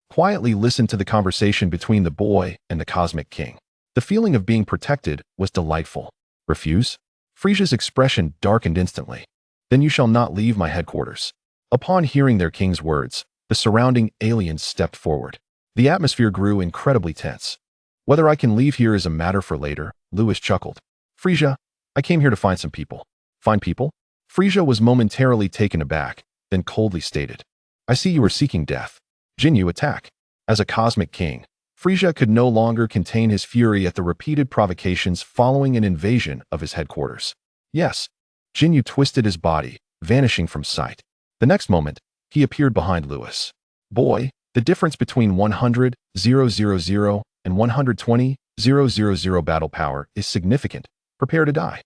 quietly listened to the conversation between the boy and the Cosmic King. The feeling of being protected was delightful. Refuse? Frisia's expression darkened instantly. Then you shall not leave my headquarters. Upon hearing their king's words, The surrounding aliens stepped forward. The atmosphere grew incredibly tense. Whether I can leave here is a matter for later, Lewis chuckled. Frisia, I came here to find some people. Find people? Frisia was momentarily taken aback, then coldly stated. I see you are seeking death. Jinyu, attack. As a cosmic king, Frisia could no longer contain his fury at the repeated provocations following an invasion of his headquarters. Yes. Jinyu twisted his body, vanishing from sight. The next moment, he appeared behind Lewis. Boy, the difference between 100,000 and 120,000 battle power is significant. Prepare to die.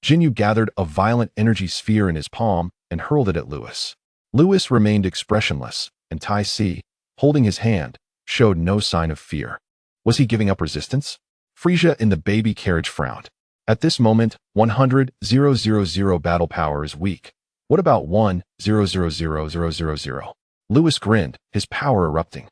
Jinyu gathered a violent energy sphere in his palm and hurled it at Lewis. Lewis remained expressionless, and Tai Si, holding his hand, showed no sign of fear. Was he giving up resistance? Frisia in the baby carriage frowned. At this moment, 100,000 battle power is weak. What about 1,000,000? Lewis grinned, his power erupting.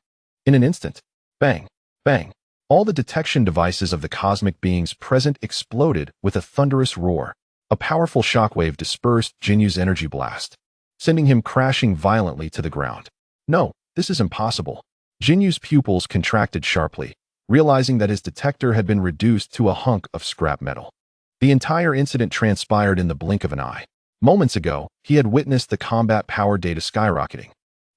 In an instant, bang, bang. All the detection devices of the cosmic beings present exploded with a thunderous roar. A powerful shockwave dispersed Jinyu's energy blast, sending him crashing violently to the ground. No, this is impossible. Jinyu's pupils contracted sharply, realizing that his detector had been reduced to a hunk of scrap metal. The entire incident transpired in the blink of an eye. Moments ago, he had witnessed the combat power data skyrocketing,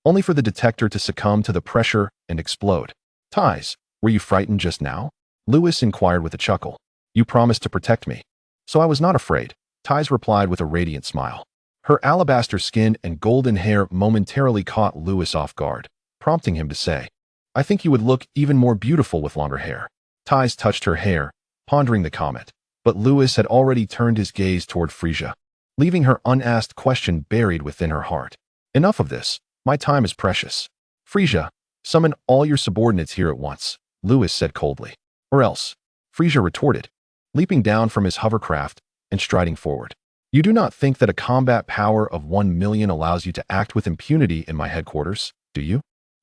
only for the detector to succumb to the pressure and explode. Ties, were you frightened just now? Lewis inquired with a chuckle. You promised to protect me. So I was not afraid, Ties replied with a radiant smile. Her alabaster skin and golden hair momentarily caught Lewis off guard, prompting him to say, I think you would look even more beautiful with longer hair. Ties touched her hair, pondering the comment, but Lewis had already turned his gaze toward Frisia, leaving her unasked question buried within her heart. Enough of this. My time is precious. Frisia, summon all your subordinates here at once, Lewis said coldly. Or else, Frisia retorted, leaping down from his hovercraft and striding forward. You do not think that a combat power of 1 million allows you to act with impunity in my headquarters, do you?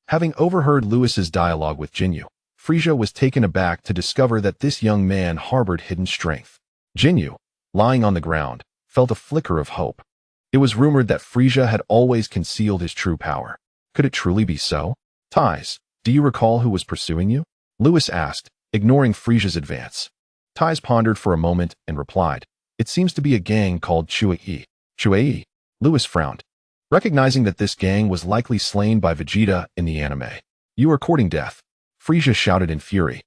Having overheard Lewis's dialogue with Jinyu, Frisia was taken aback to discover that this young man harbored hidden strength. Jinyu, lying on the ground, felt a flicker of hope. It was rumored that Frisia had always concealed his true power. Could it truly be so? Ties, do you recall who was pursuing you? Lewis asked, ignoring Frisia's advance. Ties pondered for a moment and replied, It seems to be a gang called Chuei. Chuei? Lewis frowned, recognizing that this gang was likely slain by Vegeta in the anime. You are courting death, Frisia shouted in fury.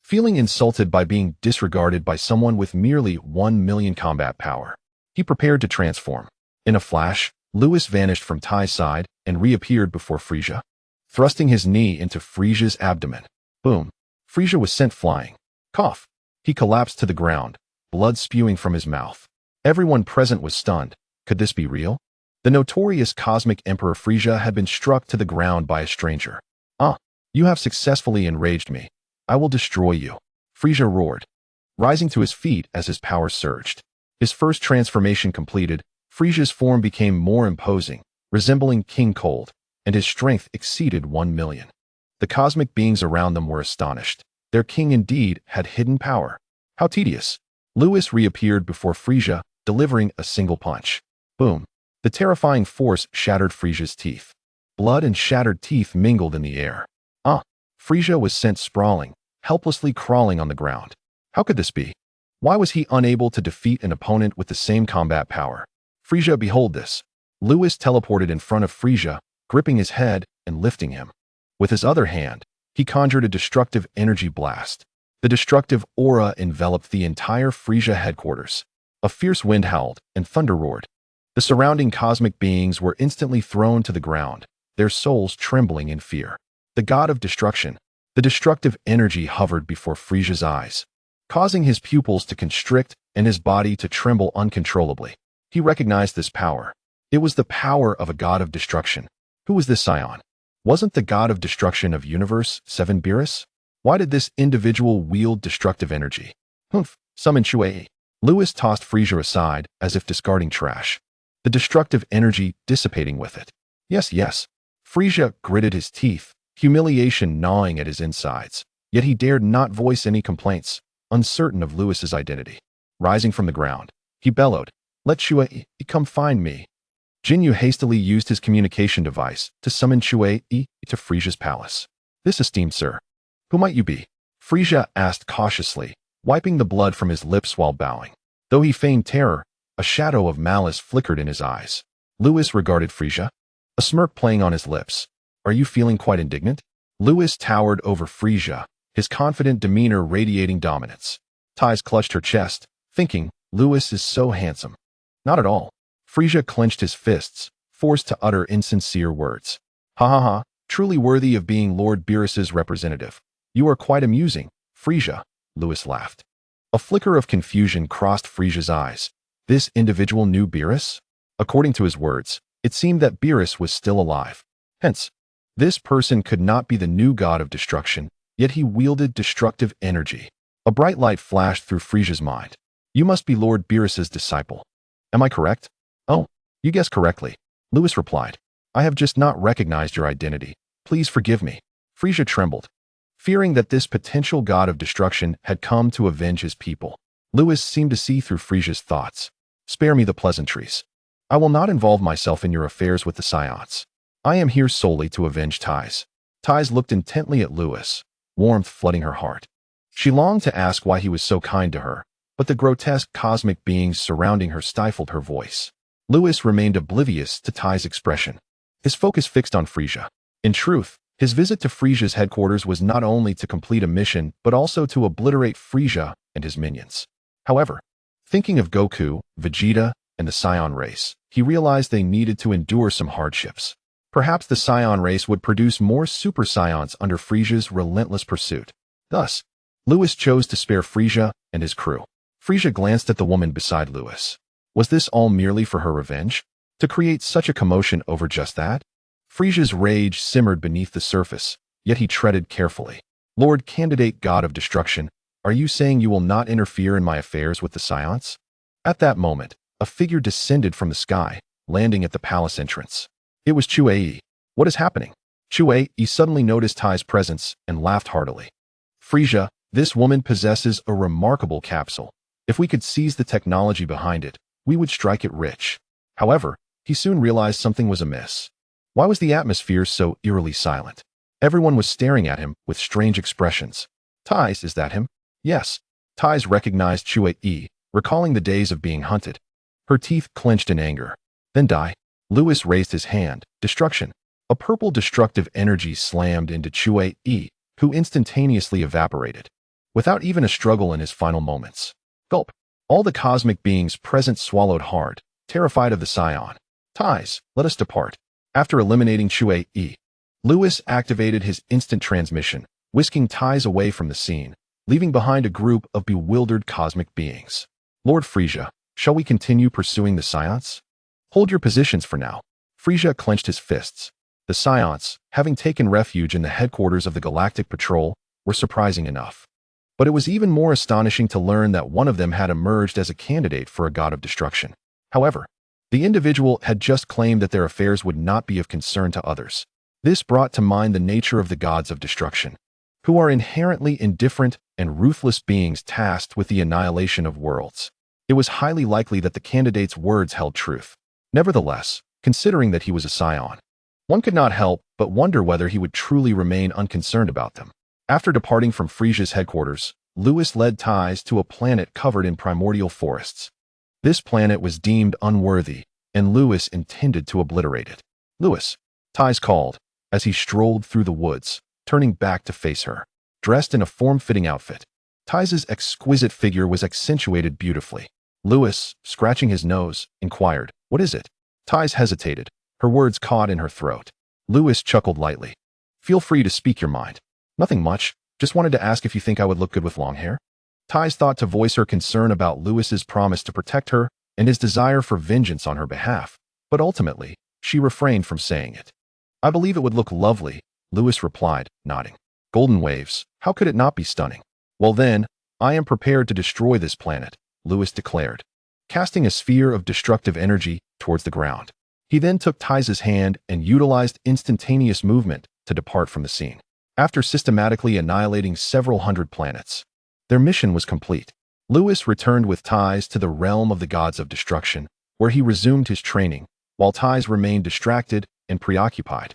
Feeling insulted by being disregarded by someone with merely 1 million combat power, he prepared to transform. In a flash, Lewis vanished from Tai's side and reappeared before Frisia, thrusting his knee into Frisia's abdomen. Boom. Frisia was sent flying. Cough. He collapsed to the ground, blood spewing from his mouth. Everyone present was stunned. Could this be real? The notorious cosmic emperor Frisia had been struck to the ground by a stranger. You have successfully enraged me. I will destroy you, Frisia roared, rising to his feet as his power surged. His first transformation completed, Frisia's form became more imposing, resembling King Cold, and his strength exceeded 1 million. The cosmic beings around them were astonished. Their king indeed had hidden power. How tedious. Lewis reappeared before Frisia, delivering a single punch. Boom. The terrifying force shattered Frisia's teeth. Blood and shattered teeth mingled in the air. Frisia was sent sprawling, helplessly crawling on the ground. How could this be? Why was he unable to defeat an opponent with the same combat power? Frisia, behold this. Lewis teleported in front of Frisia, gripping his head and lifting him. With his other hand, he conjured a destructive energy blast. The destructive aura enveloped the entire Frisia headquarters. A fierce wind howled and thunder roared. The surrounding cosmic beings were instantly thrown to the ground, their souls trembling in fear. The god of destruction, the destructive energy hovered before Frisia's eyes, causing his pupils to constrict and his body to tremble uncontrollably. He recognized this power. It was the power of a god of destruction. Who was this Saiyan? Wasn't the god of destruction of Universe 7 Beerus? Why did this individual wield destructive energy? Humph, summon Chuei. Lewis tossed Frisia aside as if discarding trash, the destructive energy dissipating with it. Yes. Frisia gritted his teeth, humiliation gnawing at his insides, yet he dared not voice any complaints, uncertain of Lewis's identity. Rising from the ground, he bellowed, Let Chuei come find me. Jinyu hastily used his communication device to summon Chue-E to Frisia's palace. "This esteemed sir, who might you be?" Frisia asked cautiously, wiping the blood from his lips while bowing. Though he feigned terror, a shadow of malice flickered in his eyes. Lewis regarded Frisia, a smirk playing on his lips. "Are you feeling quite indignant?" Lewis towered over Frisia, his confident demeanor radiating dominance. Ties clutched her chest, thinking, Lewis is so handsome. Not at all. Frisia clenched his fists, forced to utter insincere words. "Ha ha ha, truly worthy of being Lord Beerus's representative. You are quite amusing, Frisia," Lewis laughed. A flicker of confusion crossed Frisia's eyes. This individual knew Beerus? According to his words, it seemed that Beerus was still alive. Hence, this person could not be the new god of destruction, yet he wielded destructive energy. A bright light flashed through Frisia's mind. "You must be Lord Beerus's disciple. Am I correct?" "Oh, you guessed correctly," Lewis replied. "I have just not recognized your identity. Please forgive me." Frisia trembled, fearing that this potential god of destruction had come to avenge his people. Lewis seemed to see through Frisia's thoughts. "Spare me the pleasantries. I will not involve myself in your affairs with the Saiyans. I am here solely to avenge Ties." Ties looked intently at Lewis, warmth flooding her heart. She longed to ask why he was so kind to her, but the grotesque cosmic beings surrounding her stifled her voice. Lewis remained oblivious to Ty's expression, his focus fixed on Frisia. In truth, his visit to Frisia's headquarters was not only to complete a mission, but also to obliterate Frisia and his minions. However, thinking of Goku, Vegeta, and the Saiyan race, he realized they needed to endure some hardships. Perhaps the Saiyan race would produce more Super Saiyans under Frisia's relentless pursuit. Thus, Lewis chose to spare Frisia and his crew. Frisia glanced at the woman beside Lewis. Was this all merely for her revenge? To create such a commotion over just that? Frisia's rage simmered beneath the surface, yet he treaded carefully. "Lord Candidate God of Destruction, are you saying you will not interfere in my affairs with the Saiyans?" At that moment, a figure descended from the sky, landing at the palace entrance. It was Chue-E. "What is happening?" Chue-E suddenly noticed Ty's presence and laughed heartily. "Frisia, this woman possesses a remarkable capsule. If we could seize the technology behind it, we would strike it rich." However, he soon realized something was amiss. Why was the atmosphere so eerily silent? Everyone was staring at him with strange expressions. "Ties, is that him?" "Yes." Ties recognized Chue-E, recalling the days of being hunted. Her teeth clenched in anger. "Then die." Lewis raised his hand. Destruction. A purple destructive energy slammed into Chue-E, who instantaneously evaporated, without even a struggle in his final moments. Gulp. All the cosmic beings present swallowed hard, terrified of the Saiyan. "Ties, let us depart." After eliminating Chue-E, Lewis activated his instant transmission, whisking Ties away from the scene, leaving behind a group of bewildered cosmic beings. "Lord Frisia, shall we continue pursuing the Saiyans?" "Hold your positions for now." Frisia clenched his fists. The Saiyans, having taken refuge in the headquarters of the Galactic Patrol, were surprising enough. But it was even more astonishing to learn that one of them had emerged as a candidate for a god of destruction. However, the individual had just claimed that their affairs would not be of concern to others. This brought to mind the nature of the gods of destruction, who are inherently indifferent and ruthless beings tasked with the annihilation of worlds. It was highly likely that the candidate's words held truth. Nevertheless, considering that he was a Saiyan, one could not help but wonder whether he would truly remain unconcerned about them. After departing from Frisia's headquarters, Lewis led Ties to a planet covered in primordial forests. This planet was deemed unworthy, and Lewis intended to obliterate it. "Lewis," Ties called, as he strolled through the woods, turning back to face her. Dressed in a form-fitting outfit, Ties's exquisite figure was accentuated beautifully. Lewis, scratching his nose, inquired, "What is it?" Ties hesitated, her words caught in her throat. Lewis chuckled lightly. "Feel free to speak your mind." "Nothing much, just wanted to ask if you think I would look good with long hair." Ties thought to voice her concern about Lewis's promise to protect her and his desire for vengeance on her behalf, but ultimately, she refrained from saying it. "I believe it would look lovely," Lewis replied, nodding. "Golden waves, how could it not be stunning?" "Well then, I am prepared to destroy this planet," Lewis declared, casting a sphere of destructive energy towards the ground. He then took Ties's hand and utilized instantaneous movement to depart from the scene. After systematically annihilating several hundred planets, their mission was complete. Lewis returned with Ties to the realm of the gods of destruction, where he resumed his training, while Ties remained distracted and preoccupied.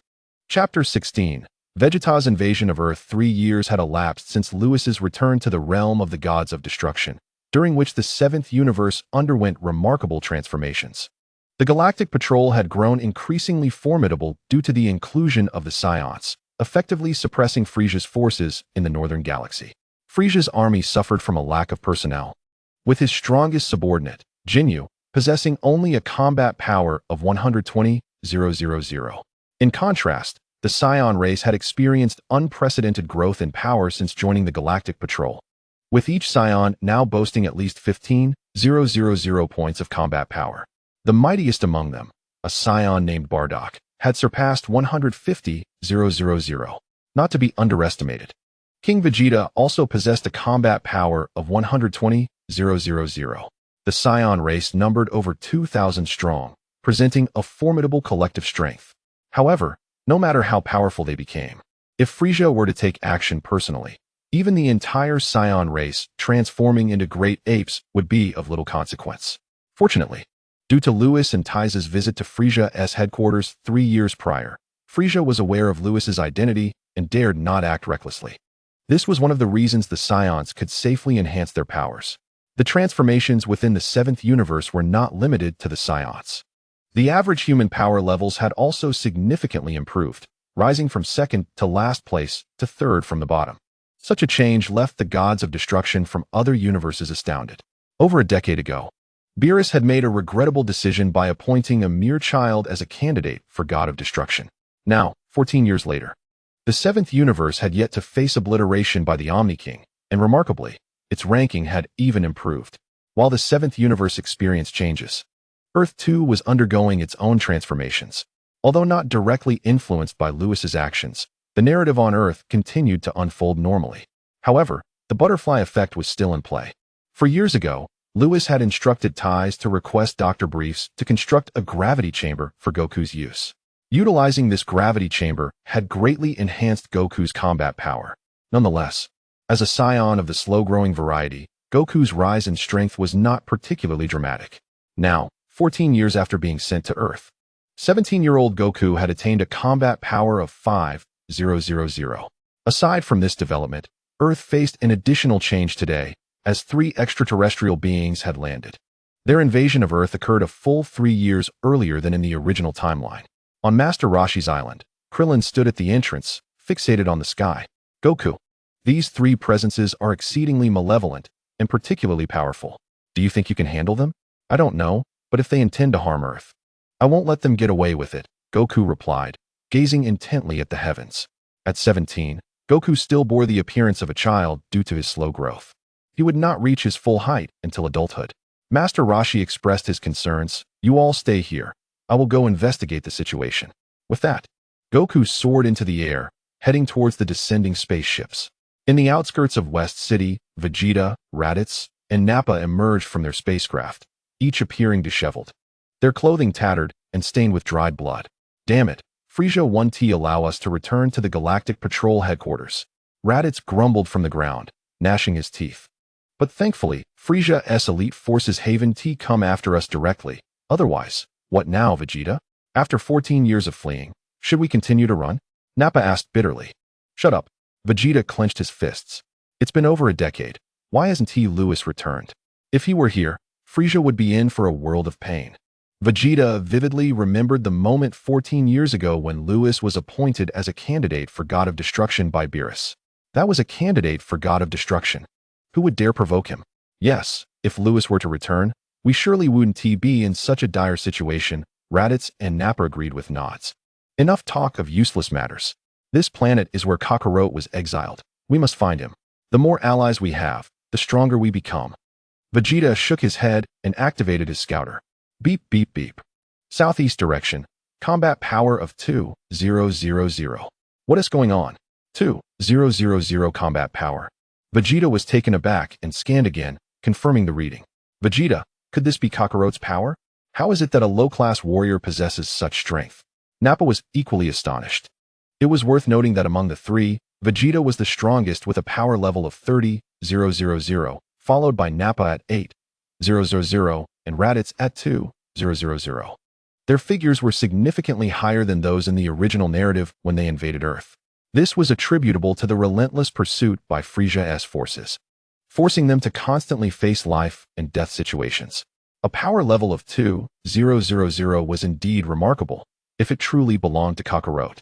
Chapter 16. Vegeta's invasion of Earth. 3 years had elapsed since Lewis's return to the realm of the gods of destruction, during which the seventh universe underwent remarkable transformations. The Galactic Patrol had grown increasingly formidable due to the inclusion of the Saiyans, effectively suppressing Frisia's forces in the northern galaxy. Frisia's army suffered from a lack of personnel, with his strongest subordinate, Jinyu, possessing only a combat power of 120,000. In contrast, the Saiyan race had experienced unprecedented growth in power since joining the Galactic Patrol, with each Saiyan now boasting at least 15,000 points of combat power. The mightiest among them, a Saiyan named Bardock, had surpassed 150,000, not to be underestimated. King Vegeta also possessed a combat power of 120,000. The Saiyan race numbered over 2,000 strong, presenting a formidable collective strength. However, no matter how powerful they became, if Frisia were to take action personally, even the entire Saiyan race transforming into great apes would be of little consequence. Fortunately, due to Lewis and Ties' visit to Frisia's headquarters 3 years prior, Frisia was aware of Lewis's identity and dared not act recklessly. This was one of the reasons the Saiyans could safely enhance their powers. The transformations within the seventh universe were not limited to the Saiyans. The average human power levels had also significantly improved, rising from second to last place to third from the bottom. Such a change left the gods of destruction from other universes astounded. Over a decade ago, Beerus had made a regrettable decision by appointing a mere child as a candidate for God of Destruction. Now, 14 years later, the seventh universe had yet to face obliteration by the Omni-King, and remarkably, its ranking had even improved. While the seventh universe experienced changes, Earth 2 was undergoing its own transformations. Although not directly influenced by Lewis's actions, the narrative on Earth continued to unfold normally. However, the butterfly effect was still in play. For years ago, Lewis had instructed Ties to request Dr. Briefs to construct a gravity chamber for Goku's use. Utilizing this gravity chamber had greatly enhanced Goku's combat power. Nonetheless, as a Saiyan of the slow-growing variety, Goku's rise in strength was not particularly dramatic. Now, 14 years after being sent to Earth, 17-year-old Goku had attained a combat power of 5,000. Aside from this development, Earth faced an additional change today, as 3 extraterrestrial beings had landed. Their invasion of Earth occurred a full 3 years earlier than in the original timeline. On Master Roshi's island, Krillin stood at the entrance, fixated on the sky. Goku, these 3 presences are exceedingly malevolent and particularly powerful. Do you think you can handle them? I don't know, but if they intend to harm Earth, I won't let them get away with it, Goku replied, gazing intently at the heavens. At 17, Goku still bore the appearance of a child due to his slow growth. He would not reach his full height until adulthood. Master Roshi expressed his concerns. You all stay here. I will go investigate the situation. With that, Goku soared into the air, heading towards the descending spaceships. In the outskirts of West City, Vegeta, Raditz, and Nappa emerged from their spacecraft, each appearing disheveled, their clothing tattered and stained with dried blood. Damn it, Frisia 1T, allow us to return to the Galactic Patrol headquarters. Raditz grumbled from the ground, gnashing his teeth. But thankfully, Frisia's elite forces Haven T come after us directly. Otherwise, what now, Vegeta? After 14 years of fleeing, should we continue to run? Nappa asked bitterly. Shut up. Vegeta clenched his fists. It's been over a decade. Why hasn't T. Lewis returned? If he were here, Frisia would be in for a world of pain. Vegeta vividly remembered the moment 14 years ago when Lewis was appointed as a candidate for God of Destruction by Beerus. That was a candidate for God of Destruction. Who would dare provoke him? Yes, if Lewis were to return, we surely wouldn't be in such a dire situation, Raditz and Nappa agreed with nods. Enough talk of useless matters. This planet is where Kakarot was exiled. We must find him. The more allies we have, the stronger we become. Vegeta shook his head and activated his scouter. Beep, beep, beep. Southeast direction. Combat power of 2,000. What is going on? 2,000 combat power. Vegeta was taken aback and scanned again, confirming the reading. Vegeta, could this be Kakarot's power? How is it that a low-class warrior possesses such strength? Nappa was equally astonished. It was worth noting that among the 3, Vegeta was the strongest with a power level of 30,000, followed by Nappa at 8,000 and Raditz at 2,000. Their figures were significantly higher than those in the original narrative when they invaded Earth. This was attributable to the relentless pursuit by Frisia's forces, forcing them to constantly face life and death situations. A power level of 2,000 was indeed remarkable. If it truly belonged to Kakarot,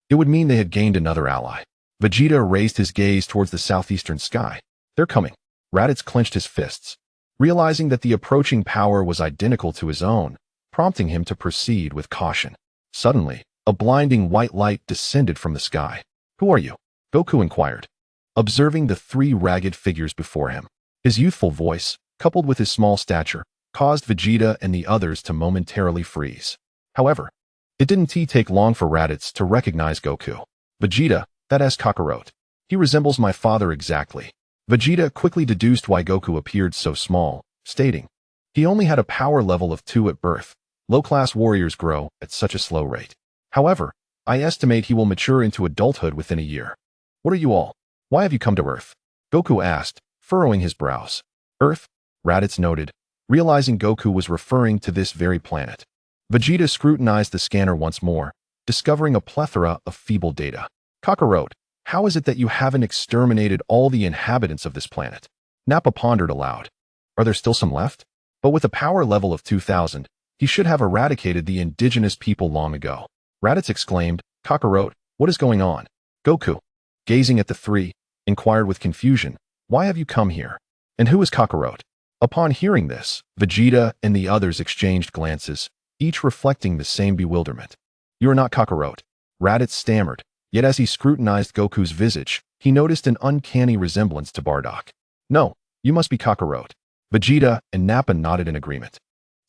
it would mean they had gained another ally. Vegeta raised his gaze towards the southeastern sky. They're coming. Raditz clenched his fists, realizing that the approaching power was identical to his own, prompting him to proceed with caution. Suddenly, a blinding white light descended from the sky. "Who are you?" Goku inquired, observing the three ragged figures before him. His youthful voice, coupled with his small stature, caused Vegeta and the others to momentarily freeze. However, it didn't take long for Raditz to recognize Goku. "Vegeta, that's Kakarot. He resembles my father exactly." Vegeta quickly deduced why Goku appeared so small, stating, "He only had a power level of 2 at birth. Low-class warriors grow at such a slow rate. However, I estimate he will mature into adulthood within a year." "What are you all? Why have you come to Earth?" Goku asked, furrowing his brows. "Earth?" Raditz noted, realizing Goku was referring to this very planet. Vegeta scrutinized the scanner once more, discovering a plethora of feeble data. "Kakarot, how is it that you haven't exterminated all the inhabitants of this planet?" Nappa pondered aloud. "Are there still some left?" But with a power level of 2,000, he should have eradicated the indigenous people long ago. Raditz exclaimed, "Kakarot, what is going on?" Goku, gazing at the three, inquired with confusion, "Why have you come here? And who is Kakarot?" Upon hearing this, Vegeta and the others exchanged glances, each reflecting the same bewilderment. "You are not Kakarot," Raditz stammered, yet as he scrutinized Goku's visage, he noticed an uncanny resemblance to Bardock. "No, you must be Kakarot." Vegeta and Nappa nodded in agreement.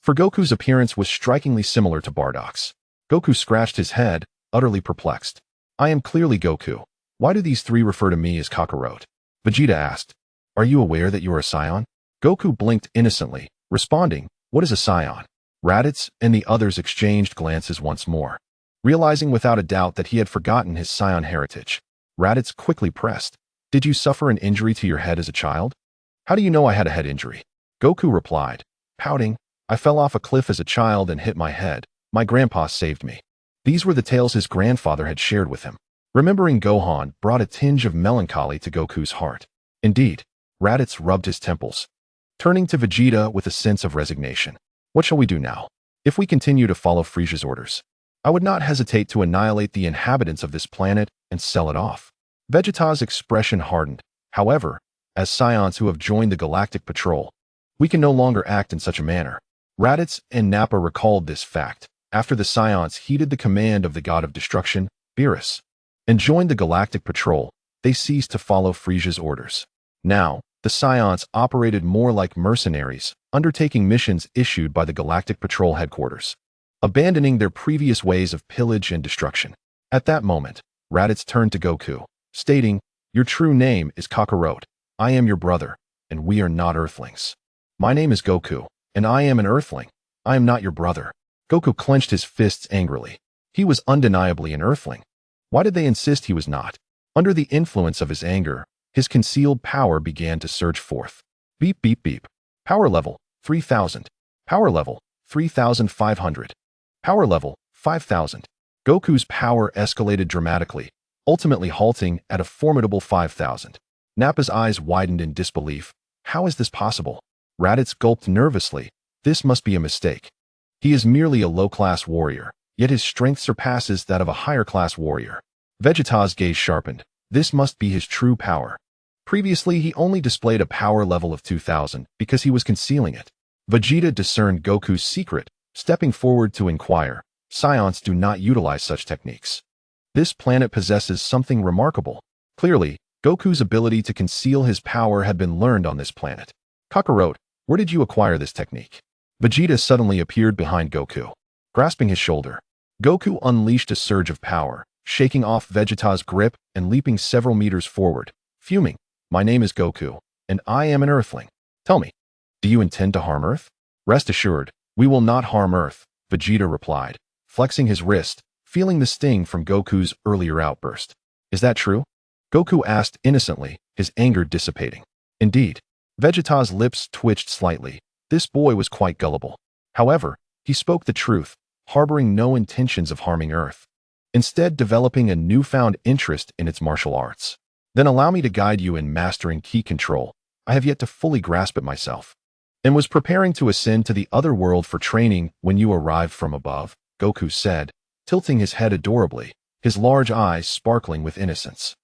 For Goku's appearance was strikingly similar to Bardock's. Goku scratched his head, utterly perplexed. "I am clearly Goku. Why do these three refer to me as Kakarot?" Vegeta asked. "Are you aware that you are a Saiyan?" Goku blinked innocently, responding, "What is a Saiyan?" Raditz and the others exchanged glances once more, realizing without a doubt that he had forgotten his Saiyan heritage. Raditz quickly pressed, "Did you suffer an injury to your head as a child?" "How do you know I had a head injury?" Goku replied, pouting, "I fell off a cliff as a child and hit my head. My grandpa saved me." These were the tales his grandfather had shared with him. Remembering Gohan brought a tinge of melancholy to Goku's heart. Indeed, Raditz rubbed his temples, turning to Vegeta with a sense of resignation. "What shall we do now? If we continue to follow Frisia's orders, I would not hesitate to annihilate the inhabitants of this planet and sell it off." Vegeta's expression hardened. "However, as Saiyans who have joined the Galactic Patrol, we can no longer act in such a manner." Raditz and Nappa recalled this fact after the Saiyans heeded the command of the god of destruction, Beerus, and joined the Galactic Patrol. They ceased to follow Frisia's orders. Now, the Saiyans operated more like mercenaries, undertaking missions issued by the Galactic Patrol headquarters, abandoning their previous ways of pillage and destruction. At that moment, Raditz turned to Goku, stating, "Your true name is Kakarot. I am your brother, and we are not Earthlings." "My name is Goku, and I am an Earthling. I am not your brother." Goku clenched his fists angrily. He was undeniably an Earthling. Why did they insist he was not? Under the influence of his anger, his concealed power began to surge forth. Beep, beep, beep. Power level, 3,000. Power level, 3,500. Power level, 5,000. Goku's power escalated dramatically, ultimately halting at a formidable 5,000. Nappa's eyes widened in disbelief. How is this possible? Raditz gulped nervously. This must be a mistake. He is merely a low-class warrior, yet his strength surpasses that of a higher-class warrior. Vegeta's gaze sharpened. This must be his true power. Previously, he only displayed a power level of 2,000 because he was concealing it. Vegeta discerned Goku's secret, stepping forward to inquire. Saiyans do not utilize such techniques. This planet possesses something remarkable. Clearly, Goku's ability to conceal his power had been learned on this planet. "Kakarot, where did you acquire this technique?" Vegeta suddenly appeared behind Goku, grasping his shoulder. Goku unleashed a surge of power, shaking off Vegeta's grip and leaping several meters forward, fuming. "My name is Goku, and I am an Earthling. Tell me, do you intend to harm Earth?" "Rest assured, we will not harm Earth," Vegeta replied, flexing his wrist, feeling the sting from Goku's earlier outburst. "Is that true?" Goku asked innocently, his anger dissipating. Indeed, Vegeta's lips twitched slightly. This boy was quite gullible. However, he spoke the truth. harboring no intentions of harming Earth, instead developing a newfound interest in its martial arts. Then allow me to guide you in mastering ki control. I have yet to fully grasp it myself. And was preparing to ascend to the other world for training when you arrived from above, Goku said, tilting his head adorably, his large eyes sparkling with innocence.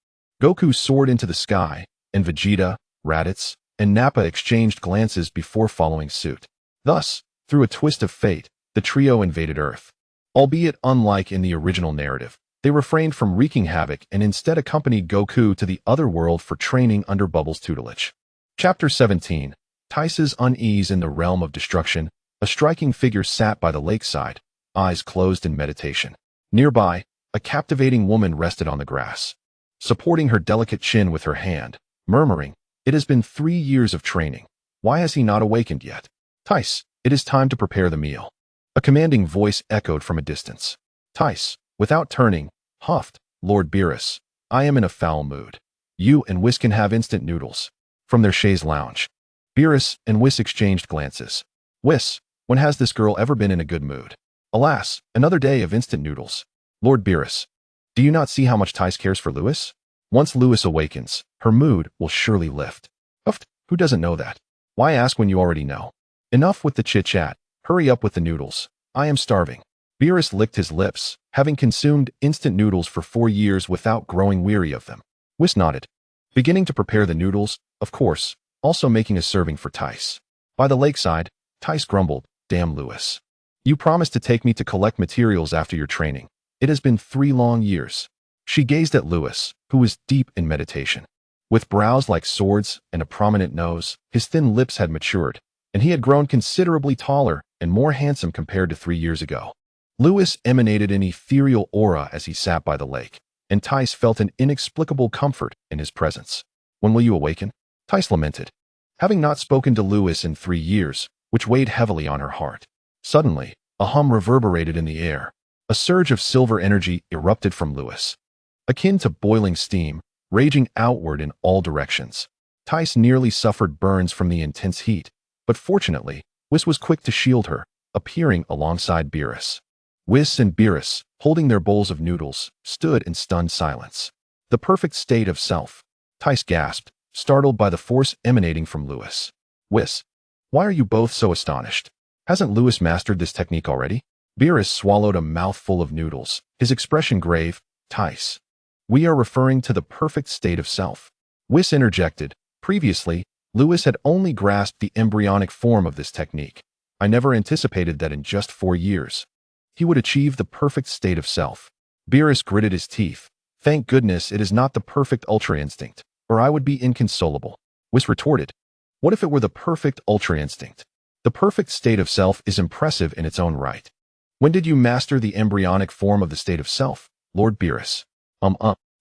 Goku soared into the sky, and Vegeta, Raditz, and Nappa exchanged glances before following suit. Thus, through a twist of fate, the trio invaded Earth. Albeit unlike in the original narrative, they refrained from wreaking havoc and instead accompanied Goku to the other world for training under Bubble's tutelage. Chapter 17. Tice's unease in the realm of destruction. A striking figure sat by the lakeside, eyes closed in meditation. Nearby, a captivating woman rested on the grass, supporting her delicate chin with her hand, murmuring, "It has been 3 years of training. Why has he not awakened yet? Tice, it is time to prepare the meal." A commanding voice echoed from a distance. Tice, without turning, huffed, "Lord Beerus, I am in a foul mood. You and Whis can have instant noodles." From their chaise lounge, Beerus and Whis exchanged glances. "Whis, when has this girl ever been in a good mood? Alas, another day of instant noodles." "Lord Beerus, do you not see how much Tice cares for Lewis? Once Lewis awakens, her mood will surely lift." "Huffed, who doesn't know that? Why ask when you already know? Enough with the chit-chat, hurry up with the noodles. I am starving." Beerus licked his lips, having consumed instant noodles for 4 years without growing weary of them. Whis nodded, beginning to prepare the noodles, of course, also making a serving for Tice. By the lakeside, Tice grumbled, "Damn Lewis. You promised to take me to collect materials after your training. It has been 3 long years." She gazed at Lewis, who was deep in meditation. With brows like swords and a prominent nose, his thin lips had matured, and he had grown considerably taller and more handsome compared to 3 years ago. Lewis emanated an ethereal aura as he sat by the lake, and Tice felt an inexplicable comfort in his presence. "When will you awaken?" Tice lamented, having not spoken to Lewis in 3 years, which weighed heavily on her heart. Suddenly, a hum reverberated in the air. A surge of silver energy erupted from Lewis, akin to boiling steam, raging outward in all directions. Tice nearly suffered burns from the intense heat, but fortunately, Whis was quick to shield her, appearing alongside Beerus. Whis and Beerus, holding their bowls of noodles, stood in stunned silence. The perfect state of self. Tice gasped, startled by the force emanating from Lewis. "Whis, why are you both so astonished? Hasn't Lewis mastered this technique already?" Beerus swallowed a mouthful of noodles, his expression grave. "Tice, we are referring to the perfect state of self." Whis interjected, "Previously, Lewis had only grasped the embryonic form of this technique. I never anticipated that in just 4 years, he would achieve the perfect state of self." Beerus gritted his teeth. "Thank goodness it is not the perfect Ultra-Instinct, or I would be inconsolable." Whis retorted, "What if it were the perfect Ultra-Instinct? The perfect state of self is impressive in its own right. When did you master the embryonic form of the state of self, Lord Beerus?"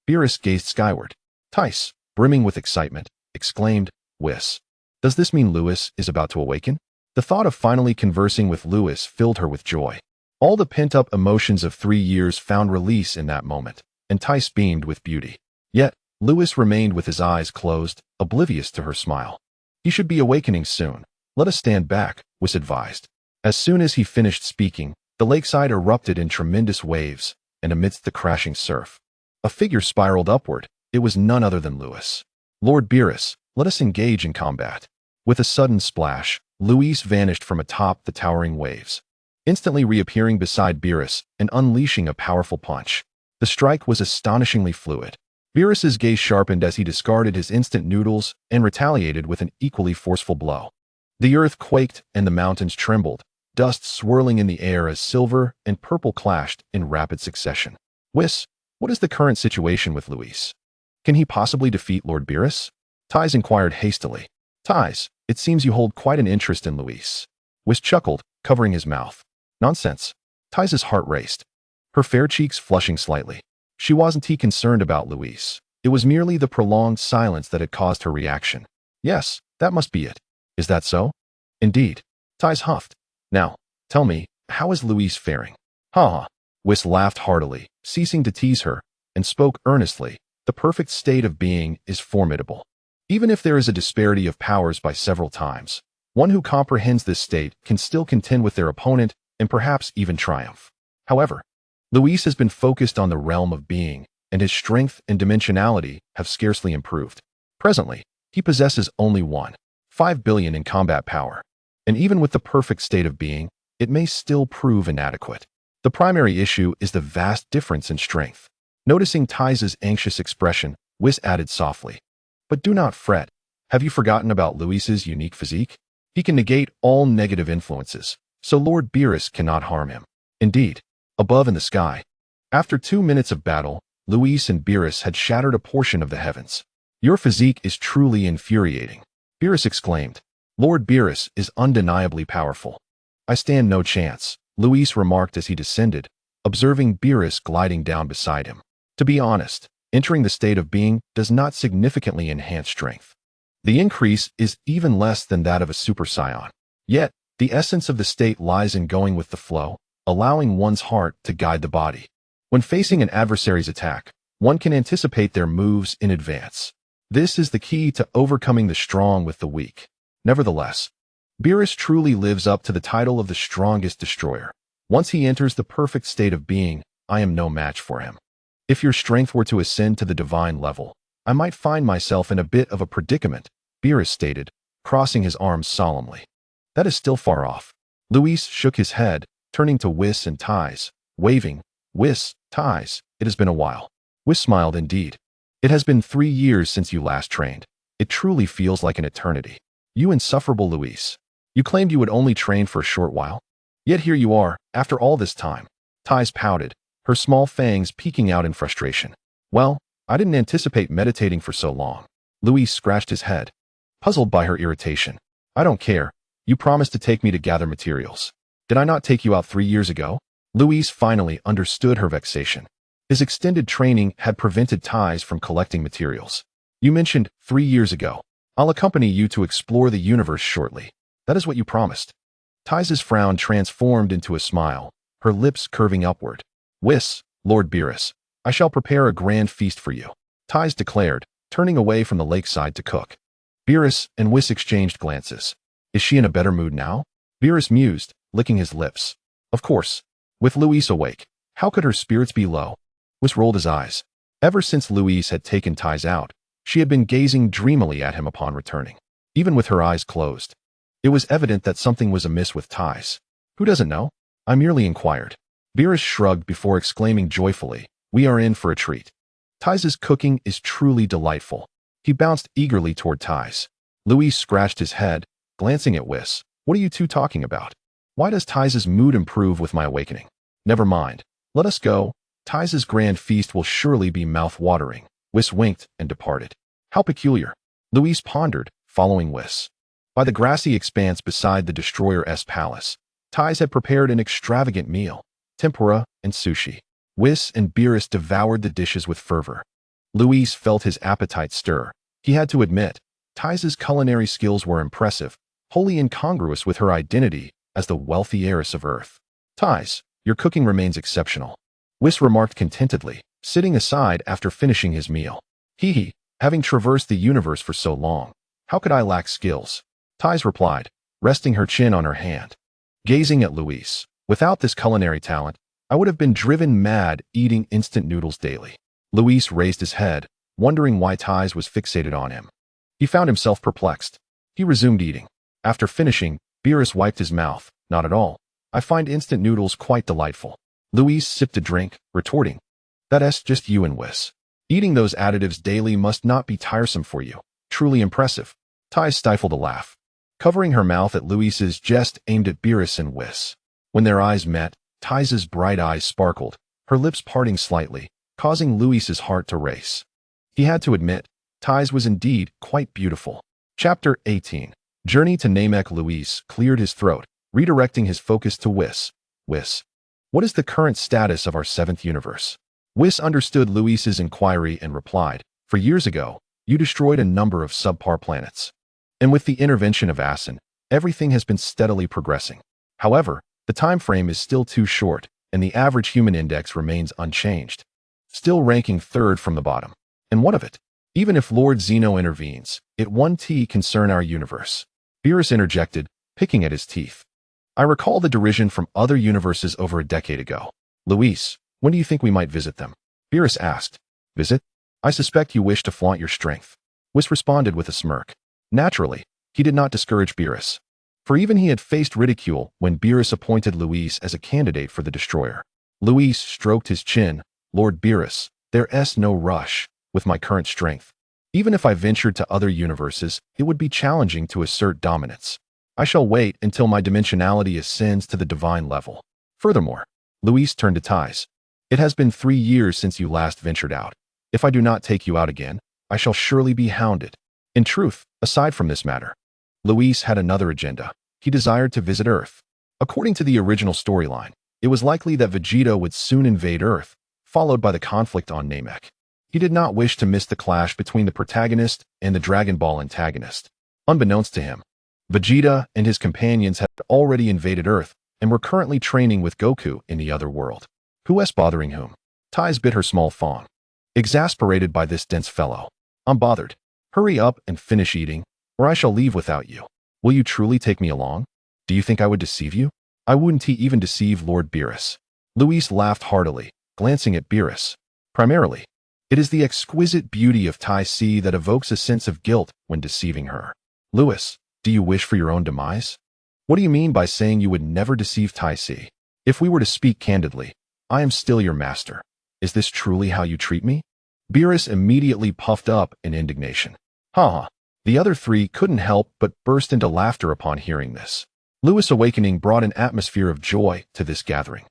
Beerus gazed skyward. Tice, brimming with excitement, exclaimed, "Whis, does this mean Lewis is about to awaken?" The thought of finally conversing with Lewis filled her with joy. All the pent-up emotions of 3 years found release in that moment, and Tice beamed with beauty. Yet, Lewis remained with his eyes closed, oblivious to her smile. "He should be awakening soon. Let us stand back," Whis advised. As soon as he finished speaking, the lakeside erupted in tremendous waves, and amidst the crashing surf, a figure spiraled upward. It was none other than Lewis. "Lord Beerus, let us engage in combat." With a sudden splash, Lewis vanished from atop the towering waves, instantly reappearing beside Beerus and unleashing a powerful punch. The strike was astonishingly fluid. Beerus's gaze sharpened as he discarded his instant noodles and retaliated with an equally forceful blow. The earth quaked and the mountains trembled, dust swirling in the air as silver and purple clashed in rapid succession. "Whis, what is the current situation with Lewis? Can he possibly defeat Lord Beerus?" Tice inquired hastily. "Tice, it seems you hold quite an interest in Lewis." Whis chuckled, covering his mouth. "Nonsense." Tice's heart raced, her fair cheeks flushing slightly. She wasn't concerned about Lewis. It was merely the prolonged silence that had caused her reaction. "Yes, that must be it. Is that so?" "Indeed." Tice huffed. "Now, tell me, how is Lewis faring?" "Ha ha." Whis laughed heartily, ceasing to tease her, and spoke earnestly. "The perfect state of being is formidable. Even if there is a disparity of powers by several times, one who comprehends this state can still contend with their opponent and perhaps even triumph. However, Luis has been focused on the realm of being, and his strength and dimensionality have scarcely improved. Presently, he possesses only 1.5 billion in combat power, and even with the perfect state of being, it may still prove inadequate. The primary issue is the vast difference in strength. Noticing Tai's anxious expression, Whis added softly, "But do not fret. Have you forgotten about Luis's unique physique? He can negate all negative influences, so Lord Beerus cannot harm him." Indeed, above in the sky, after 2 minutes of battle, Luis and Beerus had shattered a portion of the heavens. "Your physique is truly infuriating," Beerus exclaimed. "Lord Beerus is undeniably powerful." "I stand no chance," Luis remarked as he descended, observing Beerus gliding down beside him. To be honest, entering the state of being does not significantly enhance strength. The increase is even less than that of a Super Saiyan. Yet, the essence of the state lies in going with the flow, allowing one's heart to guide the body. When facing an adversary's attack, one can anticipate their moves in advance. This is the key to overcoming the strong with the weak. Nevertheless, Beerus truly lives up to the title of the strongest destroyer. Once he enters the perfect state of being, I am no match for him. If your strength were to ascend to the divine level, I might find myself in a bit of a predicament, Beerus stated, crossing his arms solemnly. That is still far off. Luis shook his head, turning to Whis and Tais, waving, "Whis, Tais, it has been a while." Whis smiled indeed. "It has been 3 years since you last trained. It truly feels like an eternity. You insufferable Luis. You claimed you would only train for a short while. Yet here you are, after all this time." Tais pouted, her small fangs peeking out in frustration. "Well, I didn't anticipate meditating for so long." Luis scratched his head, puzzled by her irritation. "I don't care. You promised to take me to gather materials. Did I not take you out 3 years ago?" Luis finally understood her vexation. His extended training had prevented Tais from collecting materials. "You mentioned 3 years ago. I'll accompany you to explore the universe shortly. That is what you promised." Tais' frown transformed into a smile, her lips curving upward. "Whis, Lord Beerus, I shall prepare a grand feast for you," Tais declared, turning away from the lakeside to cook. Beerus and Whis exchanged glances. "Is she in a better mood now?" Beerus mused, licking his lips. "Of course. With Luis awake, how could her spirits be low?" Whis rolled his eyes. Ever since Luis had taken Tais out, she had been gazing dreamily at him upon returning, even with her eyes closed. It was evident that something was amiss with Tais. "Who doesn't know? I merely inquired." Beerus shrugged before exclaiming joyfully, "We are in for a treat. Tais' cooking is truly delightful." He bounced eagerly toward Tais. Luis scratched his head, glancing at Whis. "What are you two talking about? Why does Tais' mood improve with my awakening?" "Never mind. Let us go. Tais' grand feast will surely be mouth-watering." Whis winked and departed. "How peculiar." Luis pondered, following Whis. By the grassy expanse beside the Destroyer-S palace, Tais had prepared an extravagant meal, tempura and sushi. Whis and Beerus devoured the dishes with fervor. Luis felt his appetite stir. He had to admit, Tais' culinary skills were impressive, wholly incongruous with her identity as the wealthy heiress of Earth. "Tais, your cooking remains exceptional," Whis remarked contentedly, sitting aside after finishing his meal. "Hee, having traversed the universe for so long, how could I lack skills?" Tais replied, resting her chin on her hand. Gazing at Luis, "Without this culinary talent, I would have been driven mad eating instant noodles daily." Luis raised his head, wondering why Tais was fixated on him. He found himself perplexed. He resumed eating. After finishing, Beerus wiped his mouth. "Not at all. I find instant noodles quite delightful." Luis sipped a drink, retorting, "That's just you and Whis. Eating those additives daily must not be tiresome for you. Truly impressive." Tais stifled a laugh, covering her mouth at Luis's jest aimed at Beerus and Whis. When their eyes met, Tais' bright eyes sparkled, her lips parting slightly, causing Luis's heart to race. He had to admit, Tais was indeed quite beautiful. Chapter 18. Journey to Namek. Luis cleared his throat, redirecting his focus to Whis. "Whis, what is the current status of our 7th universe?" Whis understood Luis's inquiry and replied, "For years ago, you destroyed a number of subpar planets. And with the intervention of Asin, everything has been steadily progressing. However, the time frame is still too short, and the average human index remains unchanged, still ranking 3rd from the bottom. And what of it? Even if Lord Zeno intervenes, it won't concern our universe." Beerus interjected, picking at his teeth. I recall the derision from other universes over a decade ago. Luis, when do you think we might visit them? Beerus asked. Visit? I suspect you wish to flaunt your strength. Whis responded with a smirk. Naturally, he did not discourage Beerus. For even he had faced ridicule when Beerus appointed Luis as a candidate for the destroyer. Luis stroked his chin. Lord Beerus, there's no rush, with my current strength. Even if I ventured to other universes, it would be challenging to assert dominance. I shall wait until my dimensionality ascends to the divine level. Furthermore, Luis turned to Ties. It has been 3 years since you last ventured out. If I do not take you out again, I shall surely be hounded. In truth, aside from this matter, Luis had another agenda. He desired to visit Earth. According to the original storyline, it was likely that Vegeta would soon invade Earth, followed by the conflict on Namek. He did not wish to miss the clash between the protagonist and the Dragon Ball antagonist. Unbeknownst to him, Vegeta and his companions had already invaded Earth and were currently training with Goku in the other world. Who's bothering whom? Ties bit her small thong. Exasperated by this dense fellow. I'm bothered. Hurry up and finish eating, or I shall leave without you. Will you truly take me along? Do you think I would deceive you? I wouldn't even deceive Lord Beerus. Luis laughed heartily, glancing at Beerus. Primarily, it is the exquisite beauty of Tai Si that evokes a sense of guilt when deceiving her. Luis, do you wish for your own demise? What do you mean by saying you would never deceive Tai Si? If we were to speak candidly, I am still your master. Is this truly how you treat me? Beerus immediately puffed up in indignation. Ha! The other three couldn't help but burst into laughter upon hearing this. Luis' awakening brought an atmosphere of joy to this gathering.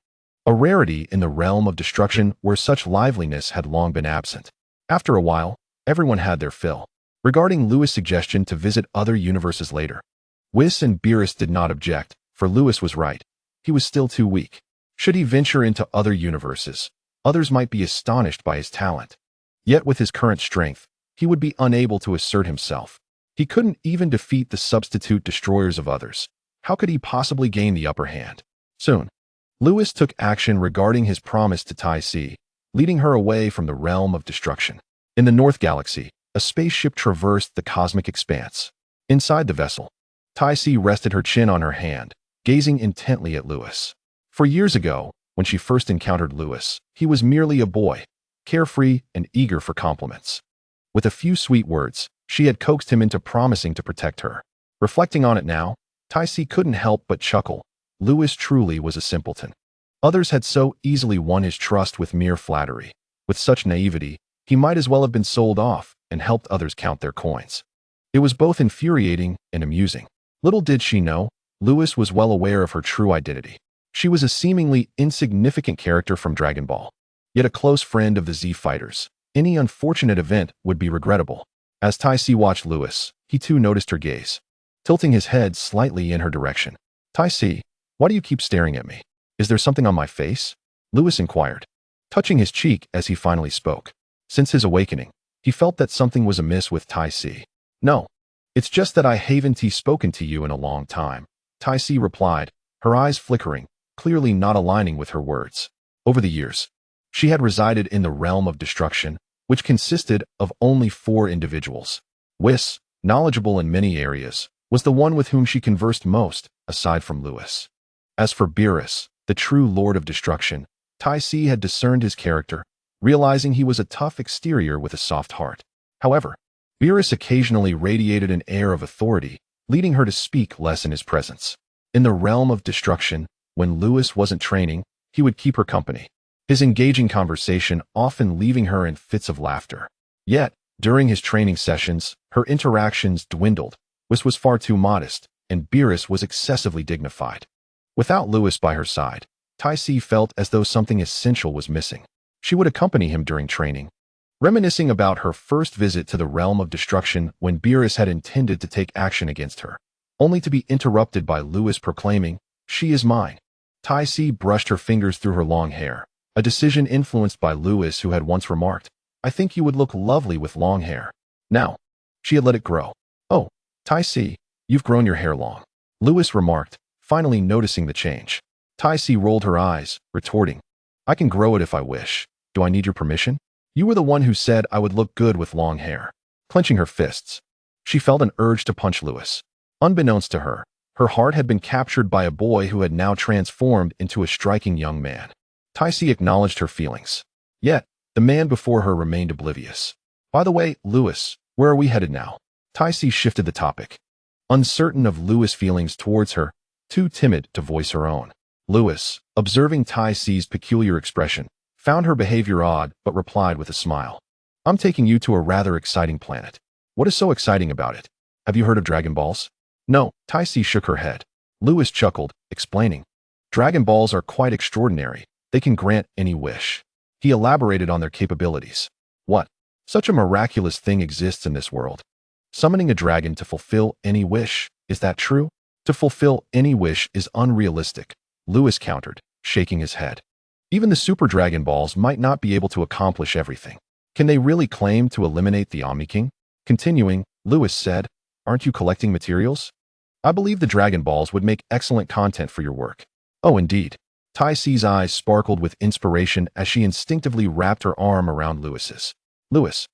A rarity in the realm of destruction where such liveliness had long been absent. After a while, everyone had their fill. Regarding Luis' suggestion to visit other universes later, Whis and Beerus did not object, for Luis was right. He was still too weak. Should he venture into other universes, others might be astonished by his talent. Yet with his current strength, he would be unable to assert himself. He couldn't even defeat the substitute destroyers of others. How could he possibly gain the upper hand? Soon, Luis took action regarding his promise to Tai Si, leading her away from the realm of destruction. In the North Galaxy, a spaceship traversed the cosmic expanse. Inside the vessel, Tai Si rested her chin on her hand, gazing intently at Luis. For years ago, when she first encountered Luis, he was merely a boy, carefree and eager for compliments. With a few sweet words, she had coaxed him into promising to protect her. Reflecting on it now, Tai Si couldn't help but chuckle. Luis truly was a simpleton. Others had so easily won his trust with mere flattery. With such naivety, he might as well have been sold off and helped others count their coins. It was both infuriating and amusing. Little did she know, Luis was well aware of her true identity. She was a seemingly insignificant character from Dragon Ball, yet a close friend of the Z Fighters. Any unfortunate event would be regrettable. As Tai Si watched Luis, he too noticed her gaze, tilting his head slightly in her direction. Tai Si, why do you keep staring at me? Is there something on my face? Luis inquired, touching his cheek as he finally spoke. Since his awakening, he felt that something was amiss with Tai Si. No, it's just that I haven't spoken to you in a long time, Tai Si replied, her eyes flickering, clearly not aligning with her words. Over the years, she had resided in the realm of destruction, which consisted of only 4 individuals. Whis, knowledgeable in many areas, was the one with whom she conversed most, aside from Luis. As for Beerus, the true Lord of Destruction, Tai Si had discerned his character, realizing he was a tough exterior with a soft heart. However, Beerus occasionally radiated an air of authority, leading her to speak less in his presence. In the realm of destruction, when Luis wasn't training, he would keep her company, his engaging conversation often leaving her in fits of laughter. Yet, during his training sessions, her interactions dwindled. Whis was far too modest, and Beerus was excessively dignified. Without Luis by her side, Tai Si felt as though something essential was missing. She would accompany him during training, reminiscing about her first visit to the realm of destruction when Beerus had intended to take action against her, only to be interrupted by Luis proclaiming, "She is mine." Tai Si brushed her fingers through her long hair, a decision influenced by Luis, who had once remarked, "I think you would look lovely with long hair." Now, she had let it grow. "Oh, Tai Si, you've grown your hair long," Luis remarked, finally noticing the change. Tai Si rolled her eyes, retorting, "I can grow it if I wish. Do I need your permission? You were the one who said I would look good with long hair." Clenching her fists, she felt an urge to punch Luis. Unbeknownst to her, Her heart had been captured by a boy who had now transformed into a striking young man. Tyce acknowledged her feelings. Yet, the man before her remained oblivious. By the way, Lewis, where are we headed now? Tyce shifted the topic. Uncertain of Lewis' feelings towards her, too timid to voice her own. Lewis, observing Tyce's peculiar expression, found her behavior odd but replied with a smile. I'm taking you to a rather exciting planet. What is so exciting about it? Have you heard of Dragon Balls? No, Tyce shook her head. Lewis chuckled, explaining. Dragon Balls are quite extraordinary. They can grant any wish. He elaborated on their capabilities. What? Such a miraculous thing exists in this world. Summoning a dragon to fulfill any wish, is that true? To fulfill any wish is unrealistic, Lewis countered, shaking his head. Even the Super Dragon Balls might not be able to accomplish everything. Can they really claim to eliminate the Omni-King? Continuing, Lewis said, aren't you collecting materials? I believe the Dragon Balls would make excellent content for your work. Oh, indeed. Tyce's eyes sparkled with inspiration as she instinctively wrapped her arm around Lewis's. Lewis,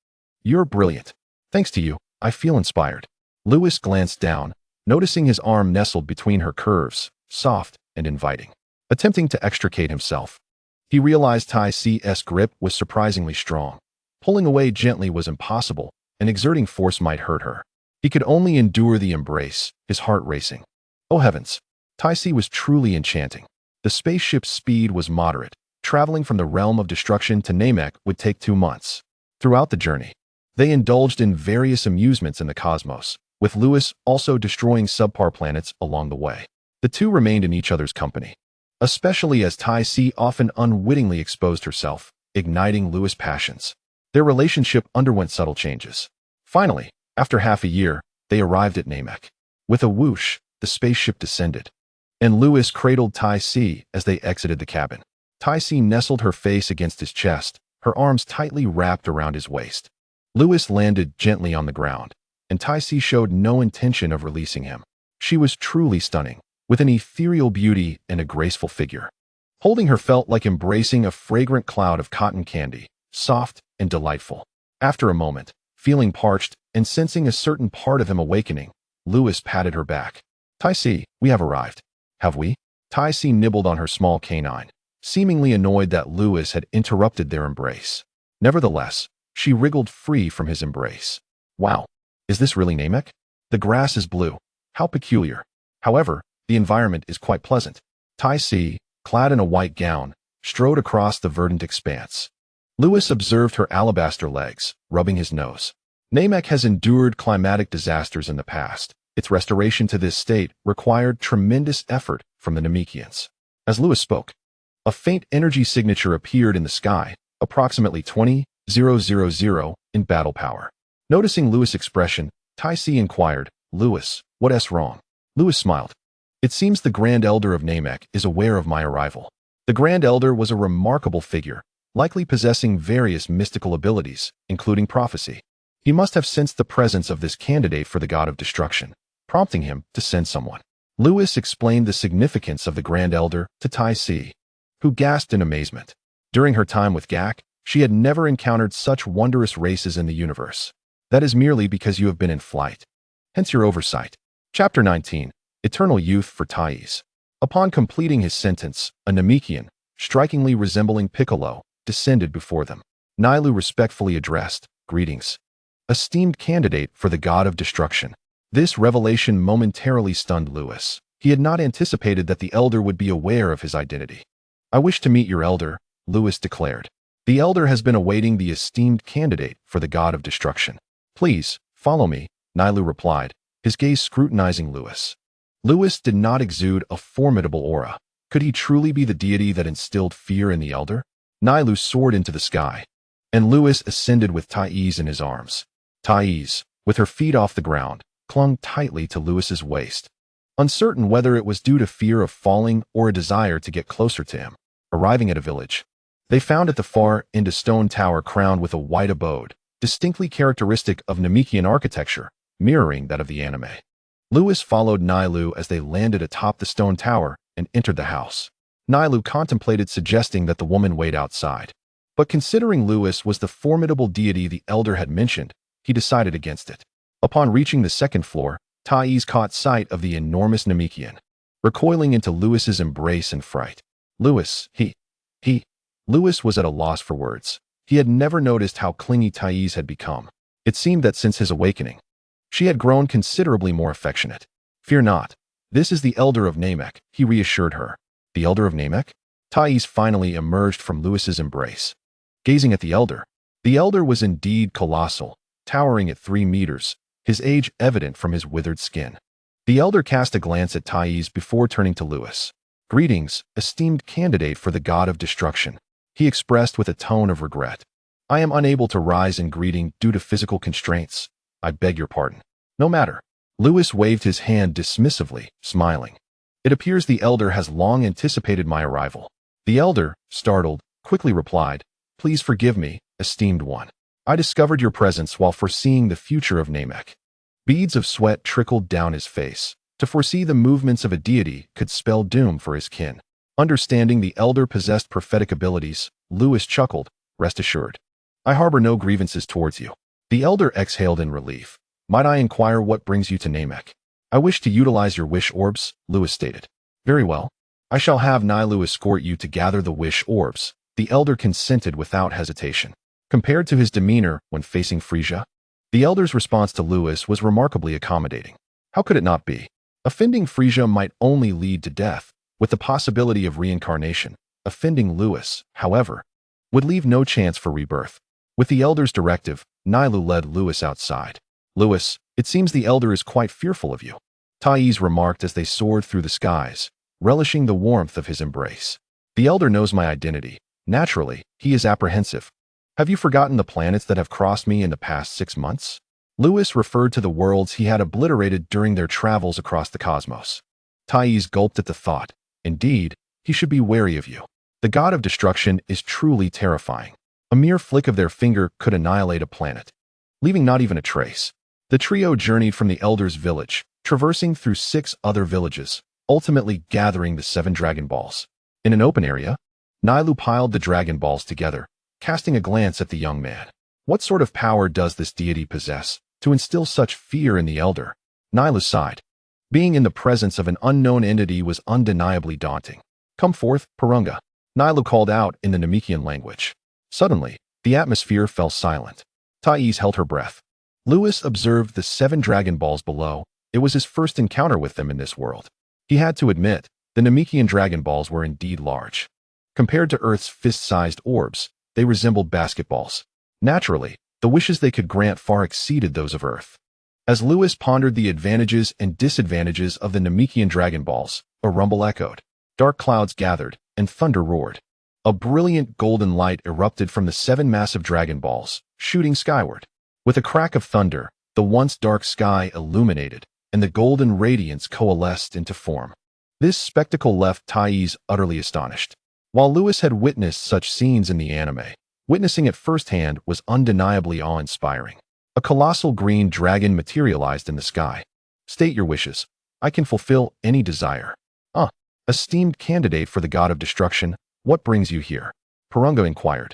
you're brilliant. Thanks to you, I feel inspired. Lewis glanced down, noticing his arm nestled between her curves, soft and inviting. Attempting to extricate himself, he realized Tyce's grip was surprisingly strong. Pulling away gently was impossible, and exerting force might hurt her. He could only endure the embrace, his heart racing. Oh heavens! Tyce was truly enchanting. The spaceship's speed was moderate. Traveling from the realm of destruction to Namek would take 2 months. Throughout the journey, they indulged in various amusements in the cosmos, with Lewis also destroying subpar planets along the way. The two remained in each other's company, especially as Tyce often unwittingly exposed herself, igniting Lewis' passions. Their relationship underwent subtle changes. Finally, after half a year, they arrived at Namek. With a whoosh, the spaceship descended, and Lewis cradled Tyce as they exited the cabin. Tyce nestled her face against his chest, her arms tightly wrapped around his waist. Lewis landed gently on the ground, and Tyce showed no intention of releasing him. She was truly stunning, with an ethereal beauty and a graceful figure. Holding her felt like embracing a fragrant cloud of cotton candy, soft and delightful. After a moment, feeling parched and sensing a certain part of him awakening, Lewis patted her back. Tyce, we have arrived. Have we? Tyce nibbled on her small canine, seemingly annoyed that Lewis had interrupted their embrace. Nevertheless, she wriggled free from his embrace. Wow, is this really Namek? The grass is blue. How peculiar. However, the environment is quite pleasant. Tyce, clad in a white gown, strode across the verdant expanse. Lewis observed her alabaster legs, rubbing his nose. Namek has endured climatic disasters in the past. Its restoration to this state required tremendous effort from the Namekians. As Lewis spoke, a faint energy signature appeared in the sky, approximately 20,000 in battle power. Noticing Lewis' expression, Tyce inquired, Lewis, what's wrong? Lewis smiled. It seems the Grand Elder of Namek is aware of my arrival. The Grand Elder was a remarkable figure, likely possessing various mystical abilities, including prophecy. He must have sensed the presence of this candidate for the god of destruction, prompting him to send someone. Lewis explained the significance of the Grand Elder to Tyce, who gasped in amazement. During her time with Gak, she had never encountered such wondrous races in the universe. That is merely because you have been in flight. Hence your oversight. Chapter 19. Eternal Youth for Tyce. Upon completing his sentence, a Namekian, strikingly resembling Piccolo, descended before them. Nailu respectfully addressed, Greetings. Esteemed candidate for the god of destruction. This revelation momentarily stunned Lewis. He had not anticipated that the elder would be aware of his identity. I wish to meet your elder, Lewis declared. The elder has been awaiting the esteemed candidate for the god of destruction. Please, follow me, Nailu replied, his gaze scrutinizing Lewis. Lewis did not exude a formidable aura. Could he truly be the deity that instilled fear in the elder? Nailu soared into the sky, and Lewis ascended with Tyce in his arms. Tyce, with her feet off the ground, clung tightly to Lewis's waist, uncertain whether it was due to fear of falling or a desire to get closer to him. Arriving at a village, they found at the far end a stone tower crowned with a white abode, distinctly characteristic of Namekian architecture, mirroring that of the anime. Lewis followed Nailu as they landed atop the stone tower and entered the house. Nailu contemplated suggesting that the woman wait outside, but considering Lewis was the formidable deity the elder had mentioned, he decided against it. Upon reaching the second floor, Thais caught sight of the enormous Namekian, recoiling into Lewis's embrace in fright. Lewis, Lewis was at a loss for words. He had never noticed how clingy Thais had become. It seemed that since his awakening, she had grown considerably more affectionate. Fear not. This is the elder of Namek, he reassured her. The elder of Namek? Thais finally emerged from Lewis's embrace. Gazing at the elder was indeed colossal, towering at 3 meters, his age evident from his withered skin. The elder cast a glance at Thais before turning to Lewis. Greetings, esteemed candidate for the god of destruction, he expressed with a tone of regret. I am unable to rise in greeting due to physical constraints. I beg your pardon. No matter. Lewis waved his hand dismissively, smiling. It appears the elder has long anticipated my arrival. The elder, startled, quickly replied, Please forgive me, esteemed one. I discovered your presence while foreseeing the future of Namek. Beads of sweat trickled down his face. To foresee the movements of a deity could spell doom for his kin. Understanding the elder possessed prophetic abilities, Lewis chuckled, Rest assured. I harbor no grievances towards you. The elder exhaled in relief. Might I inquire what brings you to Namek? I wish to utilize your wish orbs, Lewis stated. Very well. I shall have Nilu escort you to gather the wish orbs. The elder consented without hesitation. Compared to his demeanor when facing Frisia, the elder's response to Lewis was remarkably accommodating. How could it not be? Offending Frisia might only lead to death, with the possibility of reincarnation. Offending Lewis, however, would leave no chance for rebirth. With the elder's directive, Nilu led Lewis outside. Lewis, it seems the elder is quite fearful of you, Thais remarked as they soared through the skies, relishing the warmth of his embrace. The elder knows my identity. Naturally, he is apprehensive. Have you forgotten the planets that have crossed me in the past 6 months? Lewis referred to the worlds he had obliterated during their travels across the cosmos. Thais gulped at the thought. Indeed, he should be wary of you. The god of destruction is truly terrifying. A mere flick of their finger could annihilate a planet, leaving not even a trace. The trio journeyed from the elder's village, traversing through 6 other villages, ultimately gathering the 7 Dragon Balls. In an open area, Nilu piled the Dragon Balls together, casting a glance at the young man. What sort of power does this deity possess to instill such fear in the elder? Nilu sighed. Being in the presence of an unknown entity was undeniably daunting. Come forth, Purunga, Nilu called out in the Namekian language. Suddenly, the atmosphere fell silent. Thais held her breath. Lewis observed the 7 Dragon Balls below. It was his first encounter with them in this world. He had to admit, the Namekian Dragon Balls were indeed large. Compared to Earth's fist-sized orbs, they resembled basketballs. Naturally, the wishes they could grant far exceeded those of Earth. As Lewis pondered the advantages and disadvantages of the Namekian Dragon Balls, a rumble echoed. Dark clouds gathered, and thunder roared. A brilliant golden light erupted from the 7 massive Dragon Balls, shooting skyward. With a crack of thunder, the once dark sky illuminated, and the golden radiance coalesced into form. This spectacle left Thais utterly astonished. While Lewis had witnessed such scenes in the anime, witnessing it firsthand was undeniably awe-inspiring. A colossal green dragon materialized in the sky. State your wishes. I can fulfill any desire. Esteemed candidate for the god of destruction, what brings you here? Purunga inquired,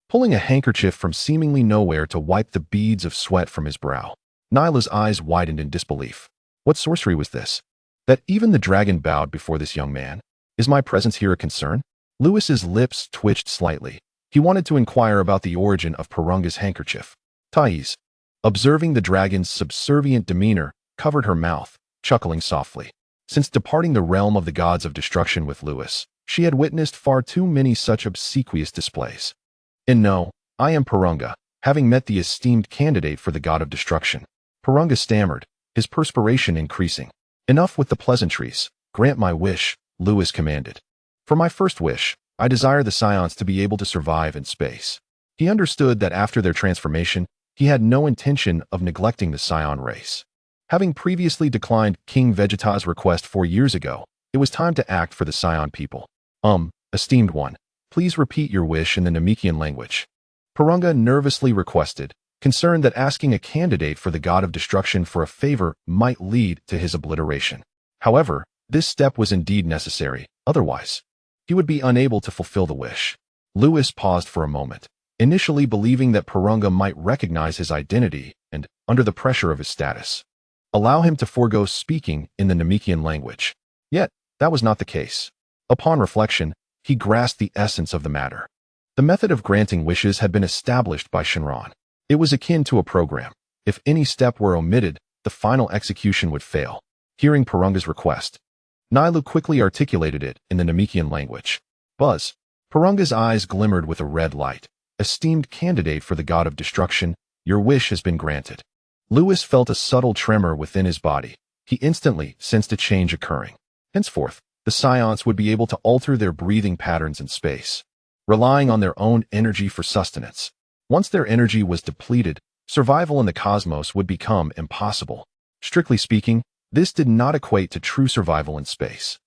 pulling a handkerchief from seemingly nowhere to wipe the beads of sweat from his brow. Nila's eyes widened in disbelief. What sorcery was this? That even the dragon bowed before this young man? Is my presence here a concern? Lewis's lips twitched slightly. He wanted to inquire about the origin of Purunga's handkerchief. Thais, observing the dragon's subservient demeanor, covered her mouth, chuckling softly. Since departing the realm of the gods of destruction with Lewis, she had witnessed far too many such obsequious displays. And no, I am Purunga, having met the esteemed candidate for the god of destruction. Purunga stammered, his perspiration increasing. Enough with the pleasantries. Grant my wish, Lewis commanded. For my first wish, I desire the Scions to be able to survive in space. He understood that after their transformation, he had no intention of neglecting the Scion race. Having previously declined King Vegeta's request 4 years ago, it was time to act for the Scion people. Esteemed one, please repeat your wish in the Namekian language. Purunga nervously requested, concerned that asking a candidate for the god of destruction for a favor might lead to his obliteration. However, this step was indeed necessary, otherwise, he would be unable to fulfill the wish. Lewis paused for a moment, initially believing that Purunga might recognize his identity and, under the pressure of his status, allow him to forego speaking in the Namekian language. Yet, that was not the case. Upon reflection, he grasped the essence of the matter. The method of granting wishes had been established by Shinran. It was akin to a program. If any step were omitted, the final execution would fail. Hearing Purunga's request, Nailu quickly articulated it in the Namekian language. Buzz. Purunga's eyes glimmered with a red light. Esteemed candidate for the god of destruction, your wish has been granted. Lewis felt a subtle tremor within his body. He instantly sensed a change occurring. Henceforth, the Scions would be able to alter their breathing patterns in space, relying on their own energy for sustenance. Once their energy was depleted, survival in the cosmos would become impossible. Strictly speaking, this did not equate to true survival in space.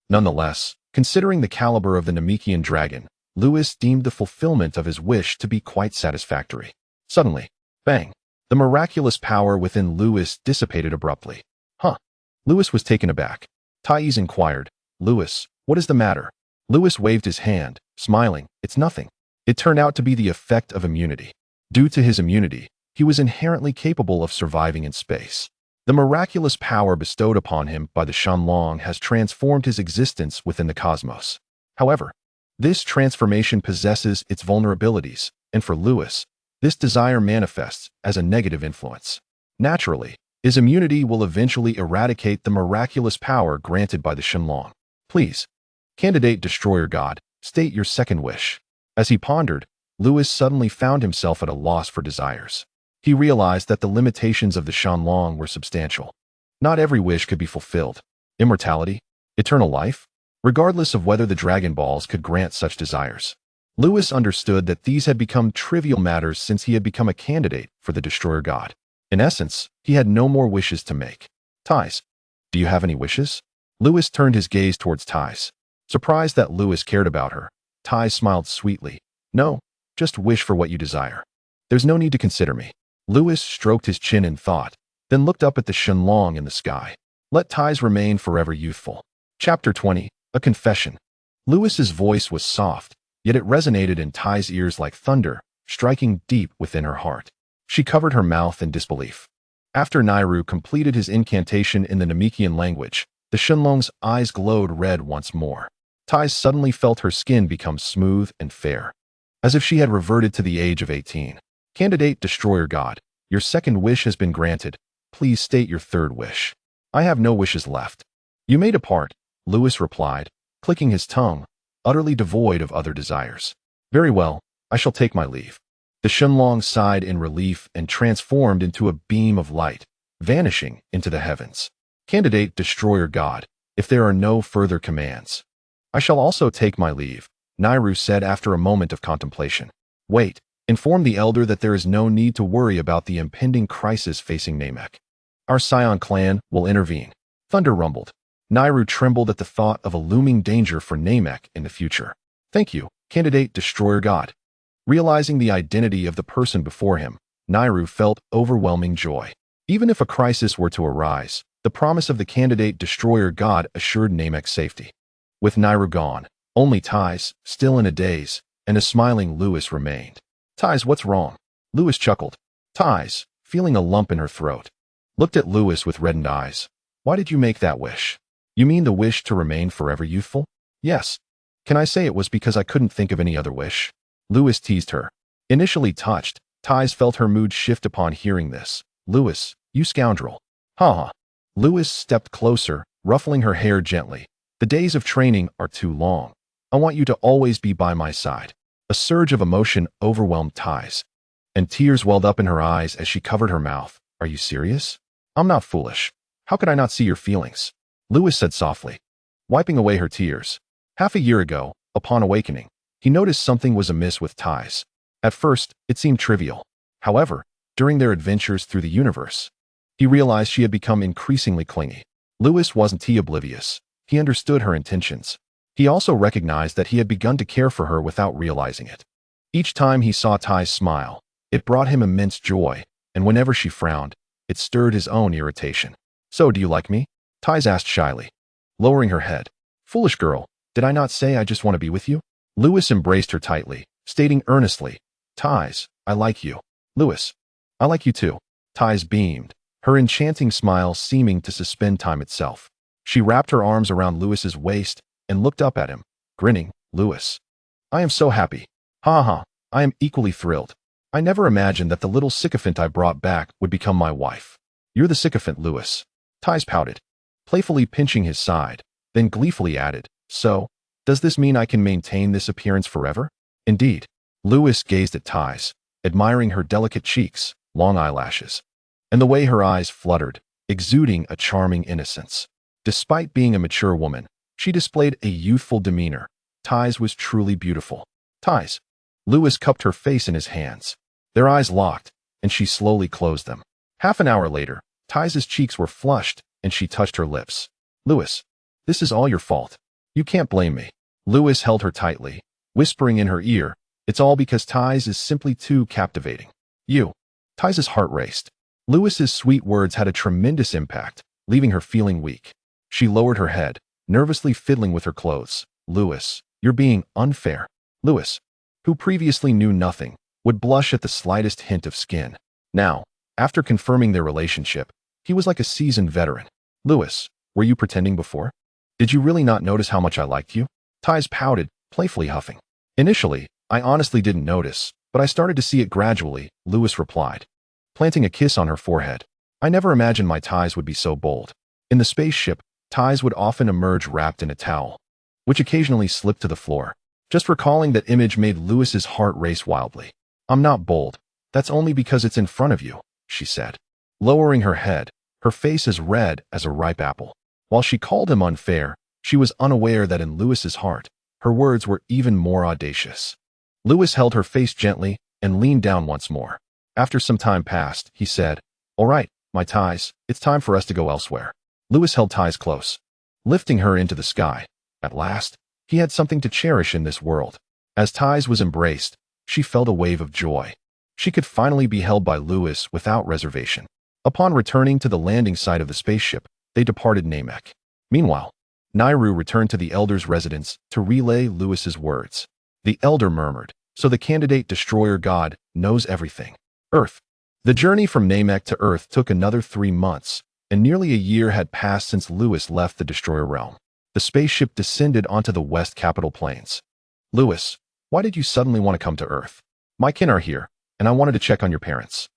Nonetheless, considering the caliber of the Namekian dragon, Lewis deemed the fulfillment of his wish to be quite satisfactory. Suddenly, bang! The miraculous power within Lewis dissipated abruptly. Huh? Lewis was taken aback. Thais inquired, Lewis, what is the matter? Lewis waved his hand, smiling, it's nothing. It turned out to be the effect of immunity. Due to his immunity, he was inherently capable of surviving in space. The miraculous power bestowed upon him by the Shenlong has transformed his existence within the cosmos. However, this transformation possesses its vulnerabilities, and for Lewis, this desire manifests as a negative influence. Naturally, his immunity will eventually eradicate the miraculous power granted by the Shenlong. Please, candidate destroyer god, state your second wish. As he pondered, Lewis suddenly found himself at a loss for desires. He realized that the limitations of the Shenlong were substantial. Not every wish could be fulfilled. Immortality? Eternal life? Regardless of whether the Dragon Balls could grant such desires. Lewis understood that these had become trivial matters since he had become a candidate for the Destroyer God. In essence, he had no more wishes to make. Thais, do you have any wishes? Lewis turned his gaze towards Thais. Surprised that Lewis cared about her, Thais smiled sweetly. No, just wish for what you desire. There's no need to consider me. Lewis stroked his chin in thought, then looked up at the Shenlong in the sky. Let Thais remain forever youthful. Chapter 20, A Confession. Lewis's voice was soft, yet it resonated in Thais' ears like thunder, striking deep within her heart. She covered her mouth in disbelief. After Nairu completed his incantation in the Namekian language, the Shenlong's eyes glowed red once more. Thais suddenly felt her skin become smooth and fair, as if she had reverted to the age of 18. Candidate Destroyer God, your second wish has been granted. Please state your third wish. I have no wishes left. You may depart, Lewis replied, clicking his tongue, utterly devoid of other desires. Very well, I shall take my leave. The Shenlong sighed in relief and transformed into a beam of light, vanishing into the heavens. Candidate Destroyer God, if there are no further commands. I shall also take my leave, Nairu said after a moment of contemplation. Wait, inform the elder that there is no need to worry about the impending crisis facing Namek. Our Scion clan will intervene. Thunder rumbled. Nairu trembled at the thought of a looming danger for Namek in the future. Thank you, Candidate Destroyer God. Realizing the identity of the person before him, Nairu felt overwhelming joy. Even if a crisis were to arise, the promise of the Candidate Destroyer God assured Namek's safety. With Nairu gone, only Thais, still in a daze, and a smiling Lewis remained. Thais, what's wrong? Lewis chuckled. Thais, feeling a lump in her throat, looked at Lewis with reddened eyes. Why did you make that wish? You mean the wish to remain forever youthful? Yes. Can I say it was because I couldn't think of any other wish? Lewis teased her. Initially touched, Thais felt her mood shift upon hearing this. Lewis, you scoundrel. Ha. Lewis stepped closer, ruffling her hair gently. The days of training are too long. I want you to always be by my side. A surge of emotion overwhelmed Thais, and tears welled up in her eyes as she covered her mouth. Are you serious? I'm not foolish. How could I not see your feelings? Lewis said softly, wiping away her tears. Half a year ago, upon awakening, he noticed something was amiss with Thais. At first, it seemed trivial. However, during their adventures through the universe, he realized she had become increasingly clingy. Lewis wasn't oblivious. He understood her intentions. He also recognized that he had begun to care for her without realizing it. Each time he saw Thais smile, it brought him immense joy, and whenever she frowned, it stirred his own irritation. So, do you like me? Thais asked shyly, lowering her head. Foolish girl, did I not say I just want to be with you? Lewis embraced her tightly, stating earnestly, Thais, I like you. Lewis, I like you too. Thais beamed, her enchanting smile seeming to suspend time itself. She wrapped her arms around Lewis's waist and looked up at him, grinning. Lewis, I am so happy. Ha ha, I am equally thrilled. I never imagined that the little sycophant I brought back would become my wife. You're the sycophant, Lewis. Ties pouted, playfully pinching his side, then gleefully added, so, does this mean I can maintain this appearance forever? Indeed. Lewis gazed at Ties, admiring her delicate cheeks, long eyelashes, and the way her eyes fluttered, exuding a charming innocence. Despite being a mature woman, she displayed a youthful demeanor. Ties was truly beautiful. Ties. Lewis cupped her face in his hands. Their eyes locked, and she slowly closed them. Half an hour later, Ties's cheeks were flushed, and she touched her lips. Lewis, this is all your fault. You can't blame me. Lewis held her tightly, whispering in her ear, it's all because Ties is simply too captivating. You. Ties's heart raced. Lewis's sweet words had a tremendous impact, leaving her feeling weak. She lowered her head, nervously fiddling with her clothes. Lewis, you're being unfair. Lewis, who previously knew nothing, would blush at the slightest hint of skin. Now, after confirming their relationship, he was like a seasoned veteran. Lewis, were you pretending before? Did you really not notice how much I liked you? Ties pouted, playfully huffing. Initially, I honestly didn't notice, but I started to see it gradually, Lewis replied, planting a kiss on her forehead. I never imagined my Ties would be so bold. In the spaceship, Ties would often emerge wrapped in a towel, which occasionally slipped to the floor. Just recalling that image made Lewis's heart race wildly. I'm not bold. That's only because it's in front of you, she said, lowering her head, her face as red as a ripe apple. While she called him unfair, she was unaware that in Lewis's heart, her words were even more audacious. Lewis held her face gently and leaned down once more. After some time passed, he said, all right, my Ties, it's time for us to go elsewhere. Lewis held Ties close, lifting her into the sky. At last, he had something to cherish in this world. As Ties was embraced, she felt a wave of joy. She could finally be held by Lewis without reservation. Upon returning to the landing site of the spaceship, they departed Namek. Meanwhile, Nairu returned to the Elder's residence to relay Lewis's words. The Elder murmured, so the candidate destroyer god knows everything. Earth. The journey from Namek to Earth took another 3 months, and nearly a year had passed since Lewis left the destroyer realm. The spaceship descended onto the West Capital Plains. Lewis, why did you suddenly want to come to Earth? My kin are here, and I wanted to check on your parents.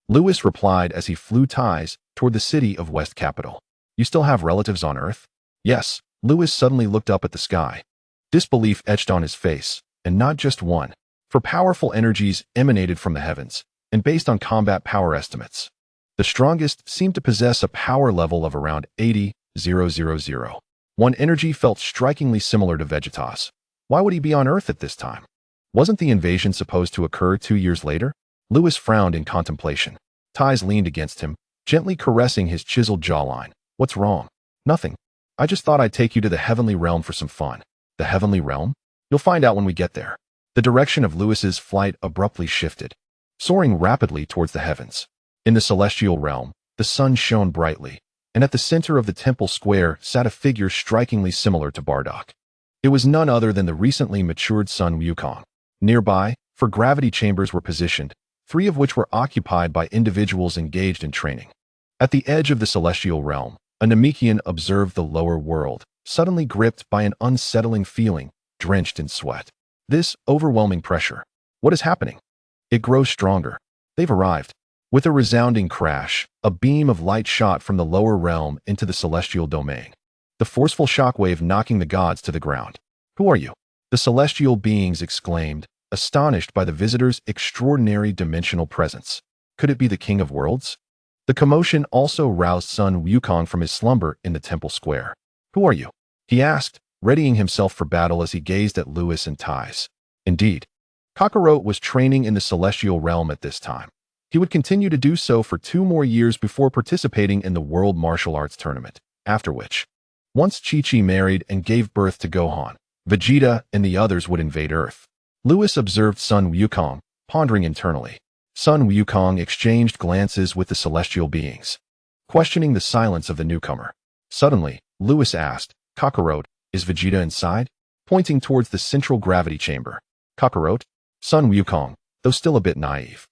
Lewis replied as he flew Ties toward the city of West Capital. You still have relatives on Earth? Yes. Lewis suddenly looked up at the sky. Disbelief etched on his face, and not just one. For powerful energies emanated from the heavens, and based on combat power estimates, the strongest seemed to possess a power level of around 80,000. One energy felt strikingly similar to Vegetas. Why would he be on Earth at this time? Wasn't the invasion supposed to occur 2 years later? Lewis frowned in contemplation. Ties leaned against him, gently caressing his chiseled jawline. What's wrong? Nothing. I just thought I'd take you to the heavenly realm for some fun. The heavenly realm? You'll find out when we get there. The direction of Lewis's flight abruptly shifted, soaring rapidly towards the heavens. In the celestial realm, the sun shone brightly, and at the center of the temple square sat a figure strikingly similar to Bardock. It was none other than the recently matured Sun Wukong. Nearby, 4 gravity chambers were positioned, 3 of which were occupied by individuals engaged in training. At the edge of the celestial realm, a Namekian observed the lower world, suddenly gripped by an unsettling feeling, drenched in sweat. This overwhelming pressure. What is happening? It grows stronger. They've arrived. With a resounding crash, a beam of light shot from the lower realm into the celestial domain, the forceful shockwave knocking the gods to the ground. Who are you? The celestial beings exclaimed, astonished by the visitor's extraordinary dimensional presence. Could it be the King of Worlds? The commotion also roused Sun Wukong from his slumber in the temple square. Who are you? He asked, readying himself for battle as he gazed at Lewis and Ties. Indeed, Kakarot was training in the celestial realm at this time. He would continue to do so for 2 more years before participating in the World Martial Arts Tournament, after which, once Chi-Chi married and gave birth to Gohan, Vegeta and the others would invade Earth. Lewis observed Sun Wukong, pondering internally. Sun Wukong exchanged glances with the celestial beings, questioning the silence of the newcomer. Suddenly, Lewis asked, Kakarot, is Vegeta inside? Pointing towards the central gravity chamber. Kakarot, Sun Wukong, though still a bit naive,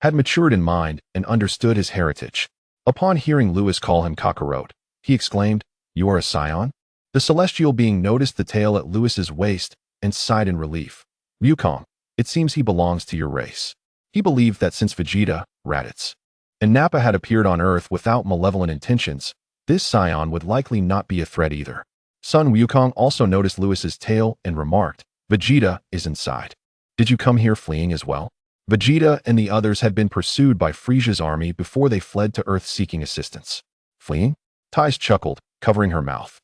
had matured in mind and understood his heritage. Upon hearing Lewis call him Kakarot, he exclaimed, "You are a Saiyan?" The celestial being noticed the tail at Lewis's waist and sighed in relief. "Wukong, it seems he belongs to your race." He believed that since Vegeta, Raditz, and Nappa had appeared on Earth without malevolent intentions, this Saiyan would likely not be a threat either. Son Wukong also noticed Lewis's tail and remarked, "Vegeta is inside. Did you come here fleeing as well?" Vegeta and the others had been pursued by Frisia's army before they fled to Earth seeking assistance. Fleeing? Tais chuckled, covering her mouth.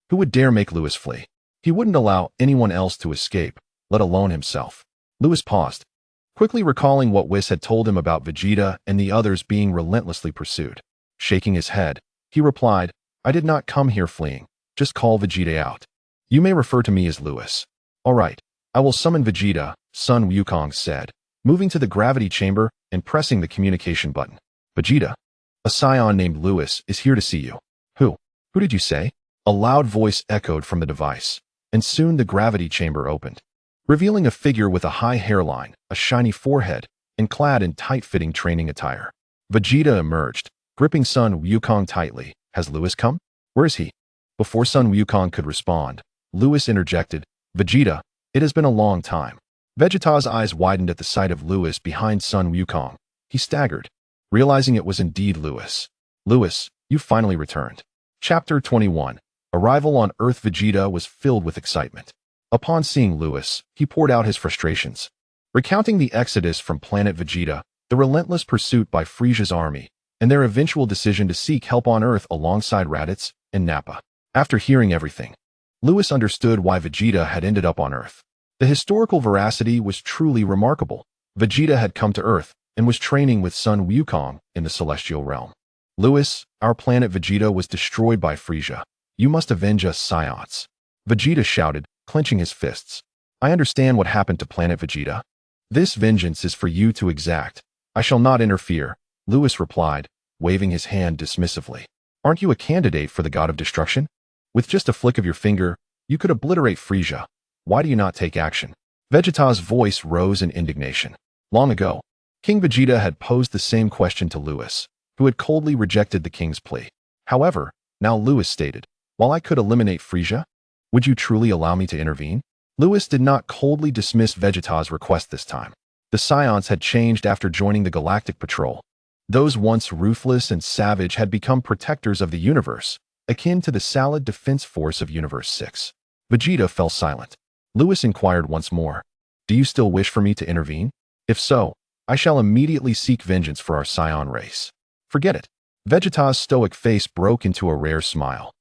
Who would dare make Lewis flee? He wouldn't allow anyone else to escape, let alone himself. Lewis paused, quickly recalling what Whis had told him about Vegeta and the others being relentlessly pursued. Shaking his head, he replied, "I did not come here fleeing. Just call Vegeta out. You may refer to me as Lewis." "All right, I will summon Vegeta," Son Wukong said, moving to the gravity chamber and pressing the communication button. "Vegeta, a Saiyan named Lewis is here to see you." Who? Who did you say?" A loud voice echoed from the device, and soon the gravity chamber opened, revealing a figure with a high hairline, a shiny forehead, and clad in tight-fitting training attire. Vegeta emerged, gripping Son Wukong tightly. "Has Lewis come? Where is he?" Before Son Wukong could respond, Lewis interjected, "Vegeta, it has been a long time." Vegeta's eyes widened at the sight of Lewis behind Son Wukong. He staggered, realizing it was indeed Lewis. "Lewis, you finally returned." Chapter 21. Arrival on Earth. Vegeta was filled with excitement. Upon seeing Lewis, he poured out his frustrations, recounting the exodus from planet Vegeta, the relentless pursuit by Frisia's army, and their eventual decision to seek help on Earth alongside Raditz and Nappa. After hearing everything, Lewis understood why Vegeta had ended up on Earth. The historical veracity was truly remarkable. Vegeta had come to Earth and was training with Son Wukong in the Celestial Realm. "Lewis, our planet Vegeta was destroyed by Frisia. You must avenge us Saiyans." Vegeta shouted, clenching his fists. "I understand what happened to planet Vegeta. This vengeance is for you to exact. I shall not interfere," Lewis replied, waving his hand dismissively. "Aren't you a candidate for the God of Destruction? With just a flick of your finger, you could obliterate Frisia. Why do you not take action?" Vegeta's voice rose in indignation. Long ago, King Vegeta had posed the same question to Lewis, who had coldly rejected the king's plea. However, now Lewis stated, "While I could eliminate Frisia, would you truly allow me to intervene?" Lewis did not coldly dismiss Vegeta's request this time. The Saiyans had changed after joining the Galactic Patrol. Those once ruthless and savage had become protectors of the universe, akin to the Solid Defense Force of Universe 6. Vegeta fell silent. Lewis inquired once more, "Do you still wish for me to intervene? If so, I shall immediately seek vengeance for our Saiyan race." "Forget it." Vegeta's stoic face broke into a rare smile.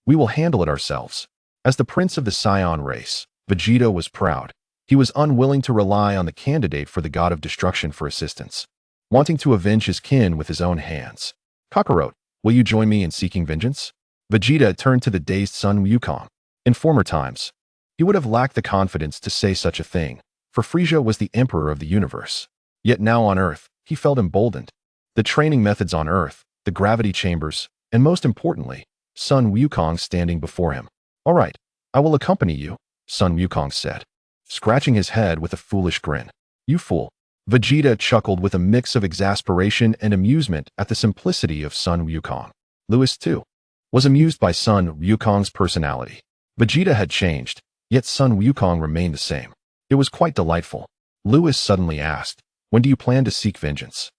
"We will handle it ourselves." As the prince of the Saiyan race, Vegeta was proud. He was unwilling to rely on the candidate for the God of Destruction for assistance, wanting to avenge his kin with his own hands. "Kakarot, will you join me in seeking vengeance?" Vegeta turned to the dazed Son Wukong. In former times, he would have lacked the confidence to say such a thing, for Frisia was the emperor of the universe. Yet now on Earth, he felt emboldened. The training methods on Earth, the gravity chambers, and most importantly, Son Wukong standing before him. "All right, I will accompany you," Son Wukong said, scratching his head with a foolish grin. "You fool." Vegeta chuckled with a mix of exasperation and amusement at the simplicity of Son Wukong. Lewis, too, was amused by Son Wukong's personality. Vegeta had changed, yet Son Wukong remained the same. It was quite delightful. Lewis suddenly asked, "When do you plan to seek vengeance?"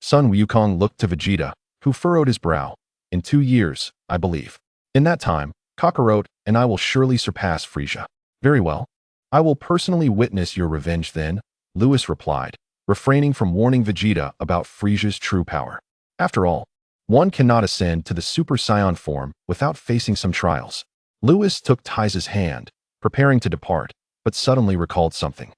Son Wukong looked to Vegeta, who furrowed his brow. "In 2 years, I believe. In that time, Kakarot and I will surely surpass Frisia." "Very well. I will personally witness your revenge then," Lewis replied, refraining from warning Vegeta about Frisia's true power. After all, one cannot ascend to the Super Saiyan form without facing some trials. Lewis took Tais's hand, preparing to depart, but suddenly recalled something.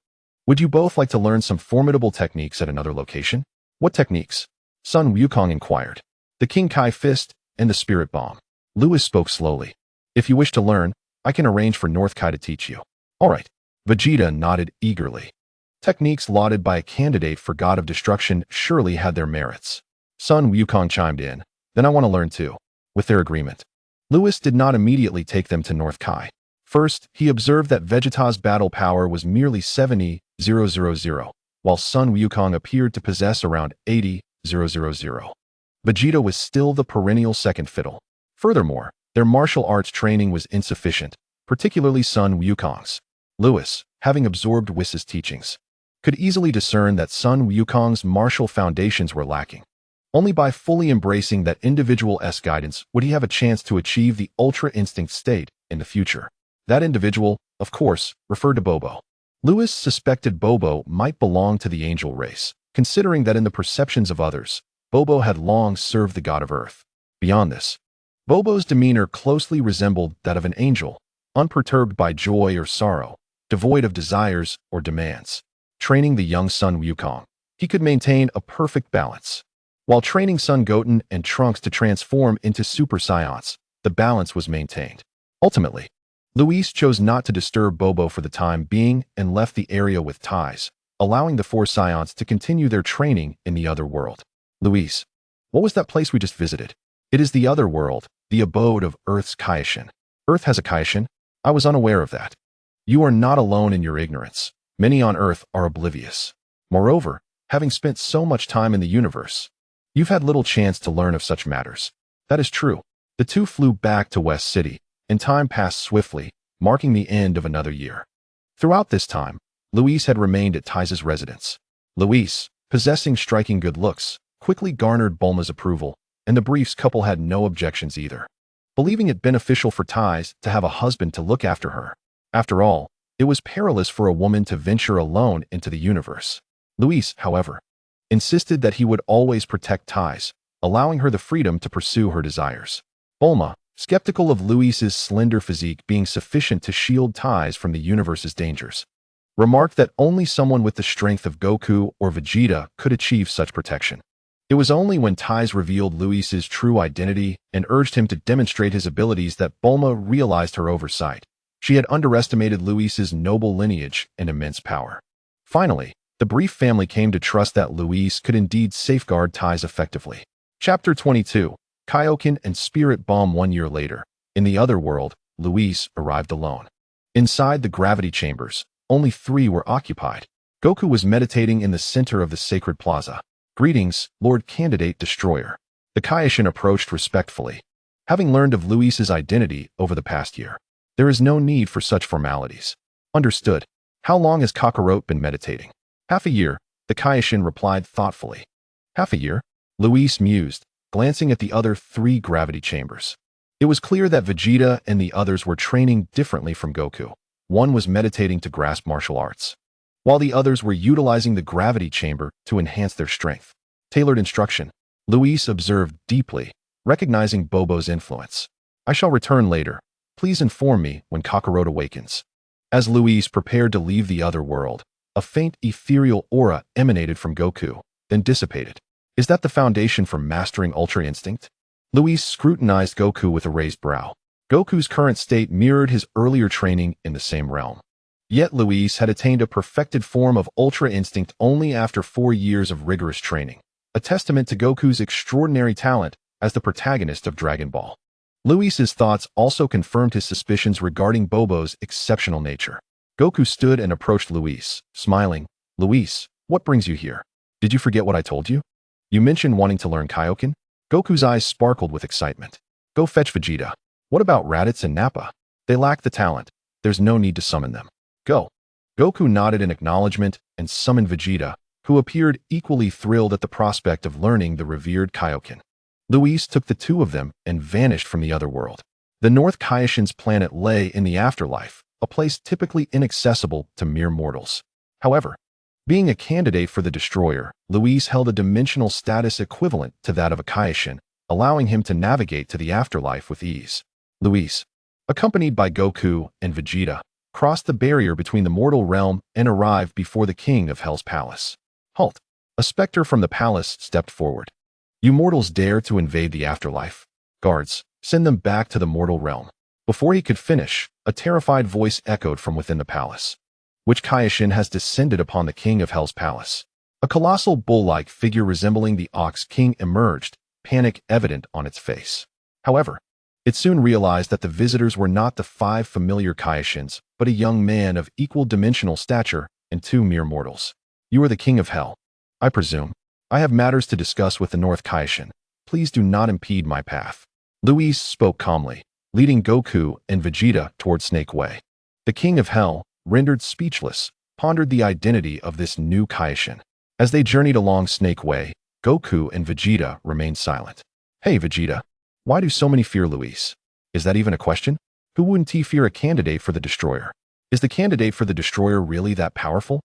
"Would you both like to learn some formidable techniques at another location?" "What techniques?" Son Wukong inquired. "The King Kai Fist and the Spirit Bomb." Lewis spoke slowly. "If you wish to learn, I can arrange for North Kai to teach you." "All right." Vegeta nodded eagerly. Techniques lauded by a candidate for God of Destruction surely had their merits. Son Wukong chimed in, "Then I want to learn too." With their agreement, Lewis did not immediately take them to North Kai. First, he observed that Vegeta's battle power was merely 70,000, while Son Wukong appeared to possess around 80,000. Vegeta was still the perennial second fiddle. Furthermore, their martial arts training was insufficient, particularly Sun Wukong's. Lewis, having absorbed Whis's teachings, could easily discern that Sun Wukong's martial foundations were lacking. Only by fully embracing that individual's guidance would he have a chance to achieve the Ultra-Instinct state in the future. That individual, of course, referred to Bobo. Lewis suspected Bobo might belong to the angel race, considering that in the perceptions of others, Bobo had long served the god of Earth. Beyond this, Bobo's demeanor closely resembled that of an angel, unperturbed by joy or sorrow, devoid of desires or demands. Training the young Sun Wukong, he could maintain a perfect balance. While training Son Goten and Trunks to transform into Super Saiyans, the balance was maintained. Ultimately, Luis chose not to disturb Bobo for the time being and left the area with ties, allowing the four Saiyans to continue their training in the other world. Luis, what was that place we just visited? It is the other world, the abode of Earth's Kaioshin. Earth has a Kaioshin? I was unaware of that. You are not alone in your ignorance. Many on Earth are oblivious. Moreover, having spent so much time in the universe, you've had little chance to learn of such matters. That is true. The two flew back to West City, and time passed swiftly, marking the end of another year. Throughout this time, Luis had remained at Tai's residence. Luis, possessing striking good looks, quickly garnered Bulma's approval, and the Briefs couple had no objections either, believing it beneficial for Tais to have a husband to look after her. After all, it was perilous for a woman to venture alone into the universe. Luis, however, insisted that he would always protect Tais, allowing her the freedom to pursue her desires. Bulma, skeptical of Luis's slender physique being sufficient to shield Tais from the universe's dangers, remarked that only someone with the strength of Goku or Vegeta could achieve such protection. It was only when Tais revealed Luis's true identity and urged him to demonstrate his abilities that Bulma realized her oversight. She had underestimated Luis's noble lineage and immense power. Finally, the Brief family came to trust that Luis could indeed safeguard Tais effectively. Chapter 22. Kaioken and Spirit Bomb. 1 year later, in the other world, Luis arrived alone. Inside the gravity chambers, only 3 were occupied. Goku was meditating in the center of the sacred plaza. Greetings, Lord Candidate Destroyer. The Kaioshin approached respectfully. Having learned of Luis's identity over the past year, there is no need for such formalities. Understood. How long has Kakarot been meditating? Half a year, the Kaioshin replied thoughtfully. Half a year? Luis mused, glancing at the other 3 gravity chambers. It was clear that Vegeta and the others were training differently from Goku. One was meditating to grasp martial arts, while the others were utilizing the gravity chamber to enhance their strength. Tailored instruction. Luis observed deeply, recognizing Bobo's influence. I shall return later. Please inform me when Kakarot awakens. As Luis prepared to leave the other world, a faint ethereal aura emanated from Goku, then dissipated. Is that the foundation for mastering Ultra Instinct? Luis scrutinized Goku with a raised brow. Goku's current state mirrored his earlier training in the same realm. Yet Luis had attained a perfected form of Ultra Instinct only after 4 years of rigorous training, a testament to Goku's extraordinary talent as the protagonist of Dragon Ball. Luis's thoughts also confirmed his suspicions regarding Bobo's exceptional nature. Goku stood and approached Luis, smiling. Luis, what brings you here? Did you forget what I told you? You mentioned wanting to learn Kaioken? Goku's eyes sparkled with excitement. Go fetch Vegeta. What about Raditz and Nappa? They lack the talent. There's no need to summon them. Go. Goku nodded in acknowledgement and summoned Vegeta, who appeared equally thrilled at the prospect of learning the revered Kaioken. Luis took the 2 of them and vanished from the other world. The North Kaioshin's planet lay in the afterlife, a place typically inaccessible to mere mortals. However, being a candidate for the Destroyer, Luis held a dimensional status equivalent to that of a Kaioshin, allowing him to navigate to the afterlife with ease. Luis, accompanied by Goku and Vegeta, crossed the barrier between the mortal realm and arrived before the king of Hell's palace. Halt! A specter from the palace stepped forward. You mortals dare to invade the afterlife? Guards, send them back to the mortal realm. Before he could finish, a terrified voice echoed from within the palace. Which Kaioshin has descended upon the king of Hell's palace? A colossal bull-like figure resembling the Ox King emerged, panic evident on its face. However, it soon realized that the visitors were not the 5 familiar Kaioshins, but a young man of equal dimensional stature and 2 mere mortals. You are the king of Hell, I presume. I have matters to discuss with the North Kaioshin. please do not impede my path. Luis spoke calmly, leading Goku and Vegeta toward Snake Way. The King of Hell, rendered speechless, pondered the identity of this new Kaishin. As they journeyed along Snake Way, Goku and Vegeta remained silent. Hey Vegeta, why do so many fear Luis? Is that even a question? Who wouldn't he fear a candidate for the Destroyer? Is the candidate for the Destroyer really that powerful?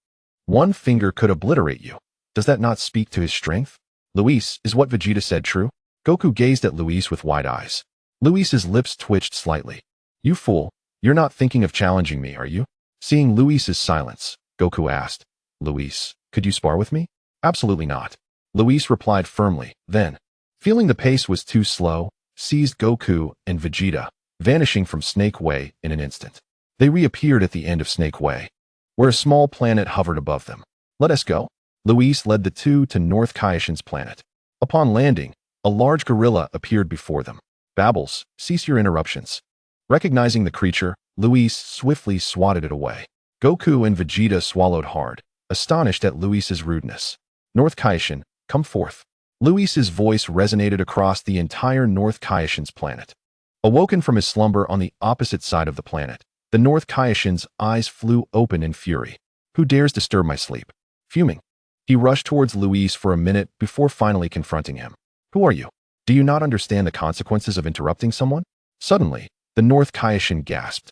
One finger could obliterate you. Does that not speak to his strength? Luis, is what Vegeta said true? Goku gazed at Luis with wide eyes. Luis's lips twitched slightly. You fool, you're not thinking of challenging me, are you? Seeing Luis's silence, Goku asked, Luis, could you spar with me? Absolutely not. Luis replied firmly, then, feeling the pace was too slow, seized Goku and Vegeta, vanishing from Snake Way in an instant. They reappeared at the end of Snake Way, where a small planet hovered above them. Let us go. Luis led the two to North Kaishin's planet. Upon landing, a large gorilla appeared before them. Babbles, cease your interruptions. Recognizing the creature, Luis swiftly swatted it away. Goku and Vegeta swallowed hard, astonished at Luis's rudeness. North Kaishin, come forth. Luis's voice resonated across the entire North Kaishin's planet. Awoken from his slumber on the opposite side of the planet, the North Kaishin's eyes flew open in fury. Who dares disturb my sleep? Fuming, he rushed towards Luis for a minute before finally confronting him. Who are you? Do you not understand the consequences of interrupting someone? Suddenly, the North Kaishin gasped.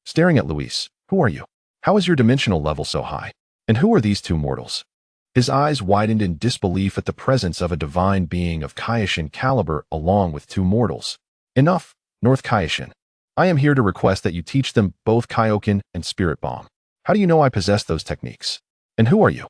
Staring at Luis, who are you? How is your dimensional level so high? And who are these two mortals? His eyes widened in disbelief at the presence of a divine being of Kaishin caliber along with two mortals. Enough, North Kaishin. I am here to request that you teach them both Kaioken and Spirit Bomb. How do you know I possess those techniques? And who are you?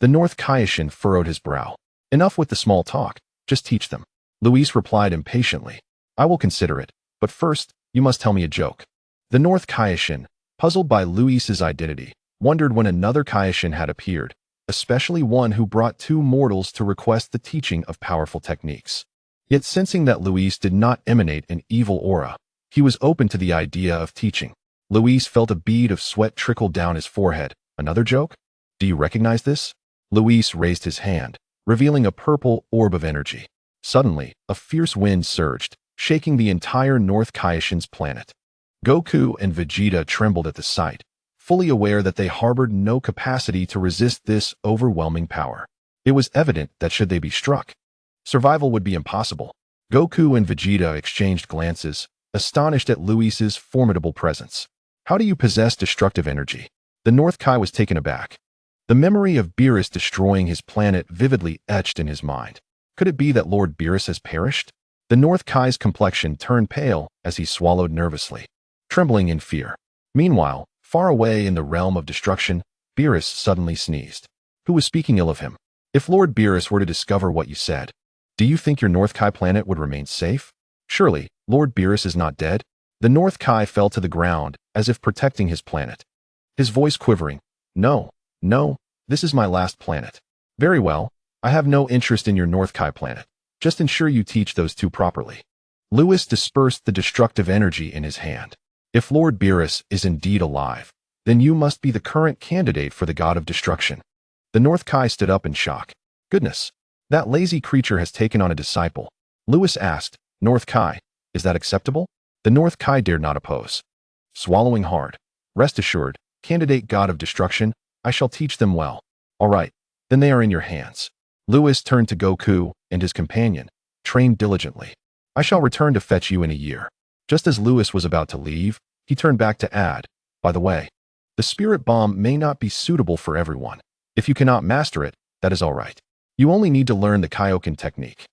The North Kaishin furrowed his brow. Enough with the small talk, just teach them. Luis replied impatiently. I will consider it, but first, you must tell me a joke. The North Kaishin, puzzled by Luis's identity, wondered when another Kaishin had appeared, especially one who brought two mortals to request the teaching of powerful techniques. Yet sensing that Luis did not emanate an evil aura, he was open to the idea of teaching. Luis felt a bead of sweat trickle down his forehead. Another joke? Do you recognize this? Luis raised his hand, revealing a purple orb of energy. Suddenly, a fierce wind surged, shaking the entire North Kaishin's planet. Goku and Vegeta trembled at the sight, fully aware that they harbored no capacity to resist this overwhelming power. It was evident that should they be struck, survival would be impossible. Goku and Vegeta exchanged glances, astonished at Luis's formidable presence. How do you possess destructive energy? The North Kai was taken aback. The memory of Beerus destroying his planet vividly etched in his mind. Could it be that Lord Beerus has perished? The North Kai's complexion turned pale as he swallowed nervously, trembling in fear. Meanwhile, far away in the realm of destruction, Beerus suddenly sneezed. Who was speaking ill of him? If Lord Beerus were to discover what you said, do you think your North Kai planet would remain safe? Surely, Lord Beerus is not dead? The North Kai fell to the ground, as if protecting his planet. His voice quivering. No, this is my last planet. Very well, I have no interest in your North Kai planet. Just ensure you teach those two properly. Luis dispersed the destructive energy in his hand. If Lord Beerus is indeed alive, then you must be the current candidate for the God of Destruction. The North Kai stood up in shock. Goodness, that lazy creature has taken on a disciple. Luis asked, North Kai, is that acceptable? The North Kai dared not oppose. Swallowing hard. Rest assured, candidate God of Destruction, I shall teach them well. All right, then they are in your hands. Luis turned to Goku and his companion. Train diligently. I shall return to fetch you in a year. Just as Luis was about to leave, he turned back to add, by the way, the Spirit Bomb may not be suitable for everyone. If you cannot master it, that is all right. You only need to learn the Kaioken technique.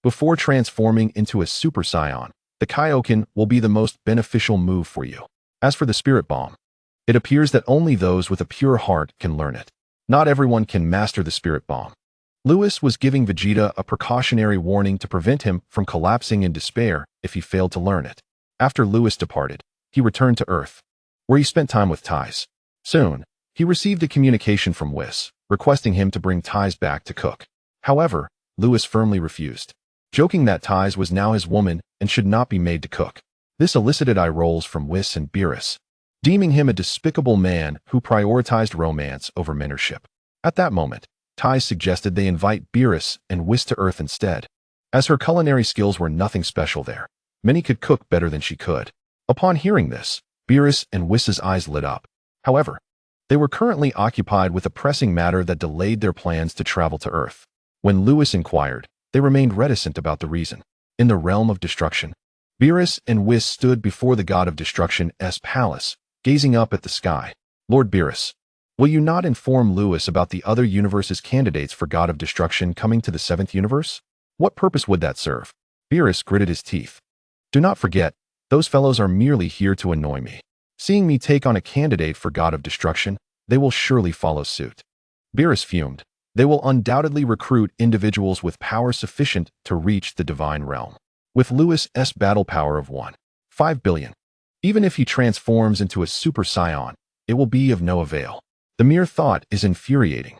Before transforming into a Super Saiyan, the Kaioken will be the most beneficial move for you. As for the Spirit Bomb, it appears that only those with a pure heart can learn it. Not everyone can master the Spirit Bomb. Luis was giving Vegeta a precautionary warning to prevent him from collapsing in despair if he failed to learn it. After Luis departed, he returned to Earth, where he spent time with Ties. Soon, he received a communication from Whis, requesting him to bring Ties back to cook. However, Luis firmly refused, joking that Ties was now his woman and should not be made to cook. This elicited eye rolls from Whis and Beerus, deeming him a despicable man who prioritized romance over mentorship. At that moment, Ties suggested they invite Beerus and Whis to Earth instead. as her culinary skills were nothing special there. Many could cook better than she could. Upon hearing this, Beerus and Whis' eyes lit up. However, they were currently occupied with a pressing matter that delayed their plans to travel to Earth. When Lewis inquired, they remained reticent about the reason. In the realm of destruction, Beerus and Whis stood before the god of destruction's palace, gazing up at the sky. Lord Beerus, will you not inform Lewis about the other universe's candidates for god of destruction coming to the 7th universe? What purpose would that serve? Beerus gritted his teeth. Do not forget, those fellows are merely here to annoy me. Seeing me take on a candidate for god of destruction, they will surely follow suit. Beerus fumed. They will undoubtedly recruit individuals with power sufficient to reach the divine realm. With Lewis' battle power of 1.5 billion. Even if he transforms into a Super Saiyan, it will be of no avail. The mere thought is infuriating.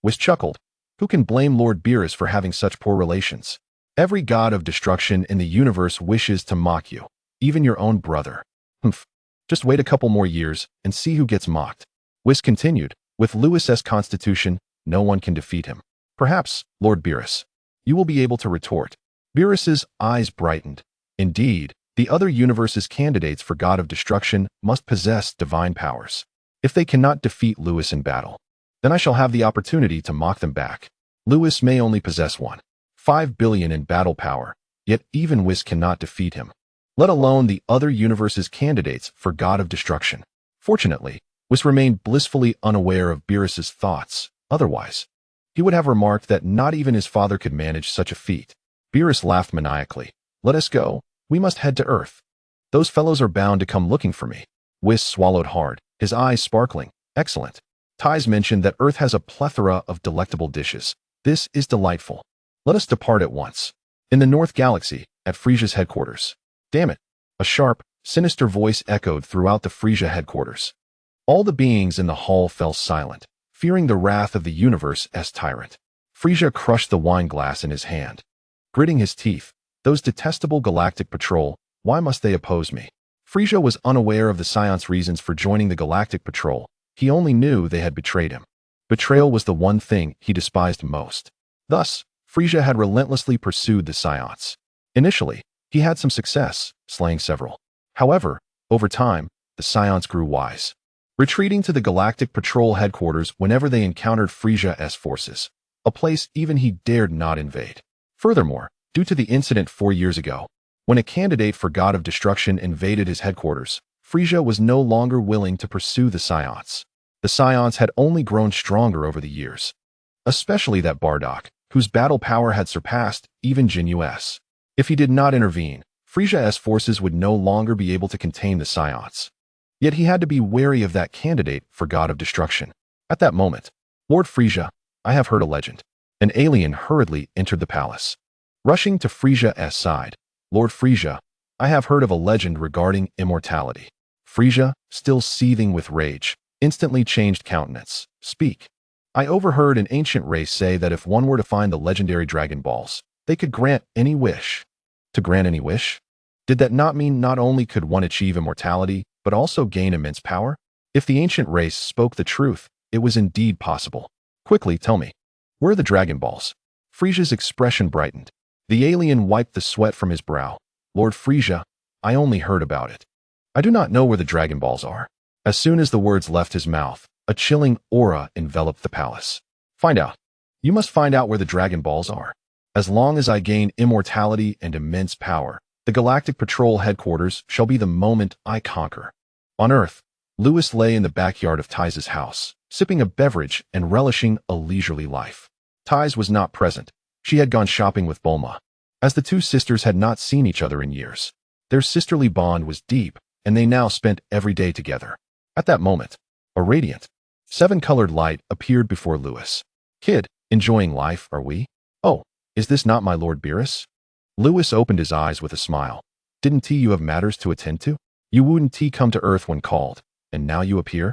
Whis chuckled. Who can blame Lord Beerus for having such poor relations? Every god of destruction in the universe wishes to mock you, even your own brother. Humph. Just wait a couple more years and see who gets mocked. Whis continued, with Lewis' constitution, no one can defeat him. Perhaps, Lord Beerus, you will be able to retort. Beerus's eyes brightened. Indeed, the other universe's candidates for god of destruction must possess divine powers. If they cannot defeat Lewis in battle, then I shall have the opportunity to mock them back. Lewis may only possess 1.5 billion in battle power, yet even Whis cannot defeat him, let alone the other universe's candidates for god of destruction. Fortunately, Whis remained blissfully unaware of Beerus's thoughts. Otherwise, he would have remarked that not even his father could manage such a feat. Beerus laughed maniacally. Let us go. We must head to Earth. Those fellows are bound to come looking for me. Whis swallowed hard, his eyes sparkling. Excellent. Ties mentioned that Earth has a plethora of delectable dishes. This is delightful. Let us depart at once. In the North Galaxy, at Frisia's headquarters. Damn it. A sharp, sinister voice echoed throughout the Frisia headquarters. All the beings in the hall fell silent, fearing the wrath of the universe's tyrant. Frisia crushed the wine glass in his hand. Gritting his teeth, those detestable Galactic Patrol, why must they oppose me? Frisia was unaware of the Scion's reasons for joining the Galactic Patrol. He only knew they had betrayed him. Betrayal was the one thing he despised most. Thus, Frisia had relentlessly pursued the Scions. Initially, he had some success, slaying several. However, over time, the Scions grew wise, retreating to the Galactic Patrol headquarters whenever they encountered Frisia's forces, a place even he dared not invade. Furthermore, due to the incident 4 years ago, when a candidate for god of destruction invaded his headquarters, Frisia was no longer willing to pursue the Scions. The Scions had only grown stronger over the years, especially that Bardock, whose battle power had surpassed even Jinu's. If he did not intervene, Frisia's forces would no longer be able to contain the Scions. Yet he had to be wary of that candidate for god of destruction. At that moment, Lord Frisia, I have heard a legend. An alien hurriedly entered the palace. Rushing to Frisia's side, Lord Frisia, I have heard of a legend regarding immortality. Frisia, still seething with rage, instantly changed countenance. Speak. I overheard an ancient race say that if one were to find the legendary Dragon Balls, they could grant any wish. To grant any wish? Did that not mean not only could one achieve immortality, but also gain immense power? If the ancient race spoke the truth, it was indeed possible. Quickly, tell me, where are the Dragon Balls? Frisia's expression brightened. The alien wiped the sweat from his brow. Lord Frisia, I only heard about it. I do not know where the Dragon Balls are. As soon as the words left his mouth, a chilling aura enveloped the palace. Find out. You must find out where the Dragon Balls are. As long as I gain immortality and immense power, the Galactic Patrol headquarters shall be the moment I conquer. On Earth, Lewis lay in the backyard of Tize's house, sipping a beverage and relishing a leisurely life. Tize was not present. She had gone shopping with Bulma. As the two sisters had not seen each other in years, their sisterly bond was deep, and they now spent every day together. At that moment, a radiant, seven-colored light appeared before Lewis. Kid, enjoying life, are we? Oh, is this not my Lord Beerus? Lewis opened his eyes with a smile. Didn't you have matters to attend to? You wouldn't come to Earth when called, and now you appear?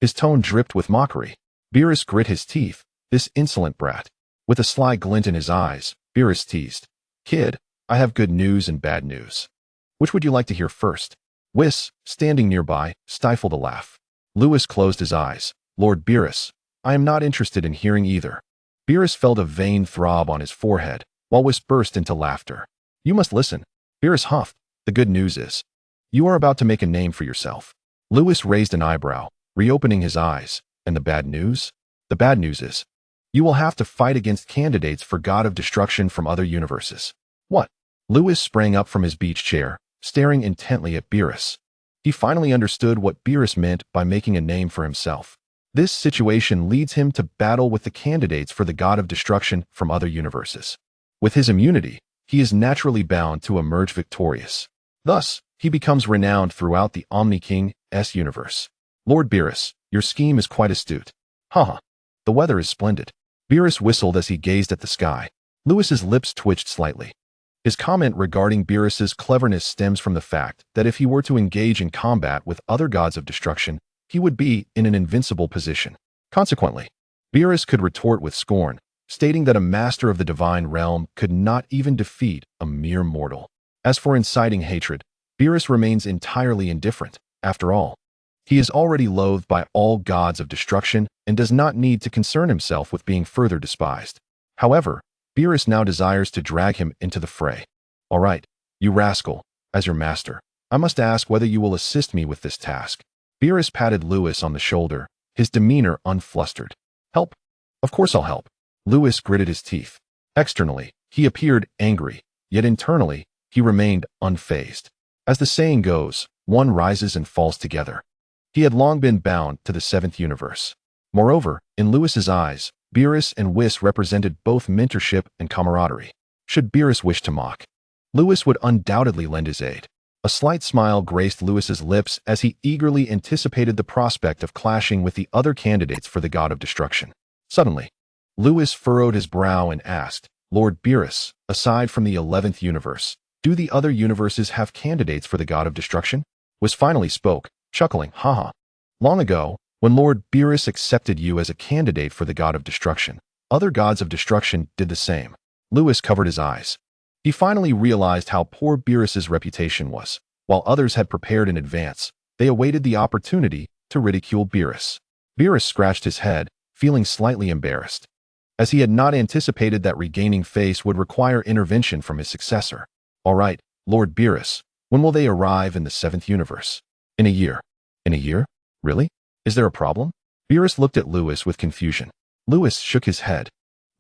His tone dripped with mockery. Beerus grit his teeth. This insolent brat. With a sly glint in his eyes, Beerus teased. Kid, I have good news and bad news. Which would you like to hear first? Whis, standing nearby, stifled a laugh. Lewis closed his eyes. Lord Beerus, I am not interested in hearing either. Beerus felt a vain throb on his forehead, while Whis burst into laughter. You must listen. Beerus huffed. The good news is, you are about to make a name for yourself. Lewis raised an eyebrow, reopening his eyes. And the bad news? The bad news is, you will have to fight against candidates for God of Destruction from other universes. What? Lewis sprang up from his beach chair, staring intently at Beerus. He finally understood what Beerus meant by making a name for himself. This situation leads him to battle with the candidates for the God of Destruction from other universes. With his immunity, he is naturally bound to emerge victorious. Thus, he becomes renowned throughout the Omni-King's universe. Lord Beerus, your scheme is quite astute. Haha. The weather is splendid. Beerus whistled as he gazed at the sky. Lewis's lips twitched slightly. His comment regarding Beerus's cleverness stems from the fact that if he were to engage in combat with other gods of destruction, he would be in an invincible position. Consequently, Beerus could retort with scorn, stating that a master of the divine realm could not even defeat a mere mortal. As for inciting hatred, Beerus remains entirely indifferent. After all, he is already loathed by all gods of destruction and does not need to concern himself with being further despised. However, Beerus now desires to drag him into the fray. All right, you rascal, as your master, I must ask whether you will assist me with this task. Beerus patted Lewis on the shoulder, his demeanor unflustered. Help? Of course I'll help. Lewis gritted his teeth. Externally, he appeared angry, yet internally, he remained unfazed. As the saying goes, one rises and falls together. He had long been bound to the seventh universe. Moreover, in Lewis's eyes, Beerus and Whis represented both mentorship and camaraderie. Should Beerus wish to mock, Lewis would undoubtedly lend his aid. A slight smile graced Lewis's lips as he eagerly anticipated the prospect of clashing with the other candidates for the God of Destruction. Suddenly, Lewis furrowed his brow and asked, Lord Beerus, aside from the 11th universe, do the other universes have candidates for the God of Destruction? Whis finally spoke, chuckling, haha. Long ago, when Lord Beerus accepted you as a candidate for the God of Destruction, other gods of destruction did the same. Lewis covered his eyes. He finally realized how poor Beerus's reputation was. While others had prepared in advance, they awaited the opportunity to ridicule Beerus. Beerus scratched his head, feeling slightly embarrassed, as he had not anticipated that regaining face would require intervention from his successor. All right, Lord Beerus, when will they arrive in the 7th universe? In a year. In a year? Really? Is there a problem? Beerus looked at Lewis with confusion. Lewis shook his head.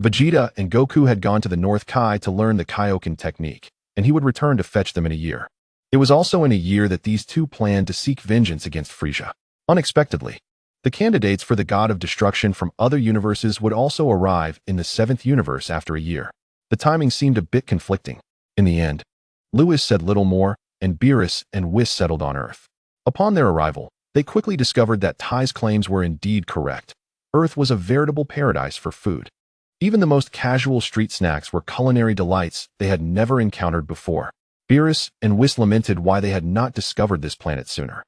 Vegeta and Goku had gone to the North Kai to learn the Kaioken technique, and he would return to fetch them in a year. It was also in a year that these two planned to seek vengeance against Frieza. Unexpectedly, the candidates for the God of Destruction from other universes would also arrive in the 7th universe after a year. The timing seemed a bit conflicting. In the end, Lewis said little more, and Beerus and Whis settled on Earth. Upon their arrival, they quickly discovered that Tai's claims were indeed correct. Earth was a veritable paradise for food. Even the most casual street snacks were culinary delights they had never encountered before. Beerus and Whis lamented why they had not discovered this planet sooner.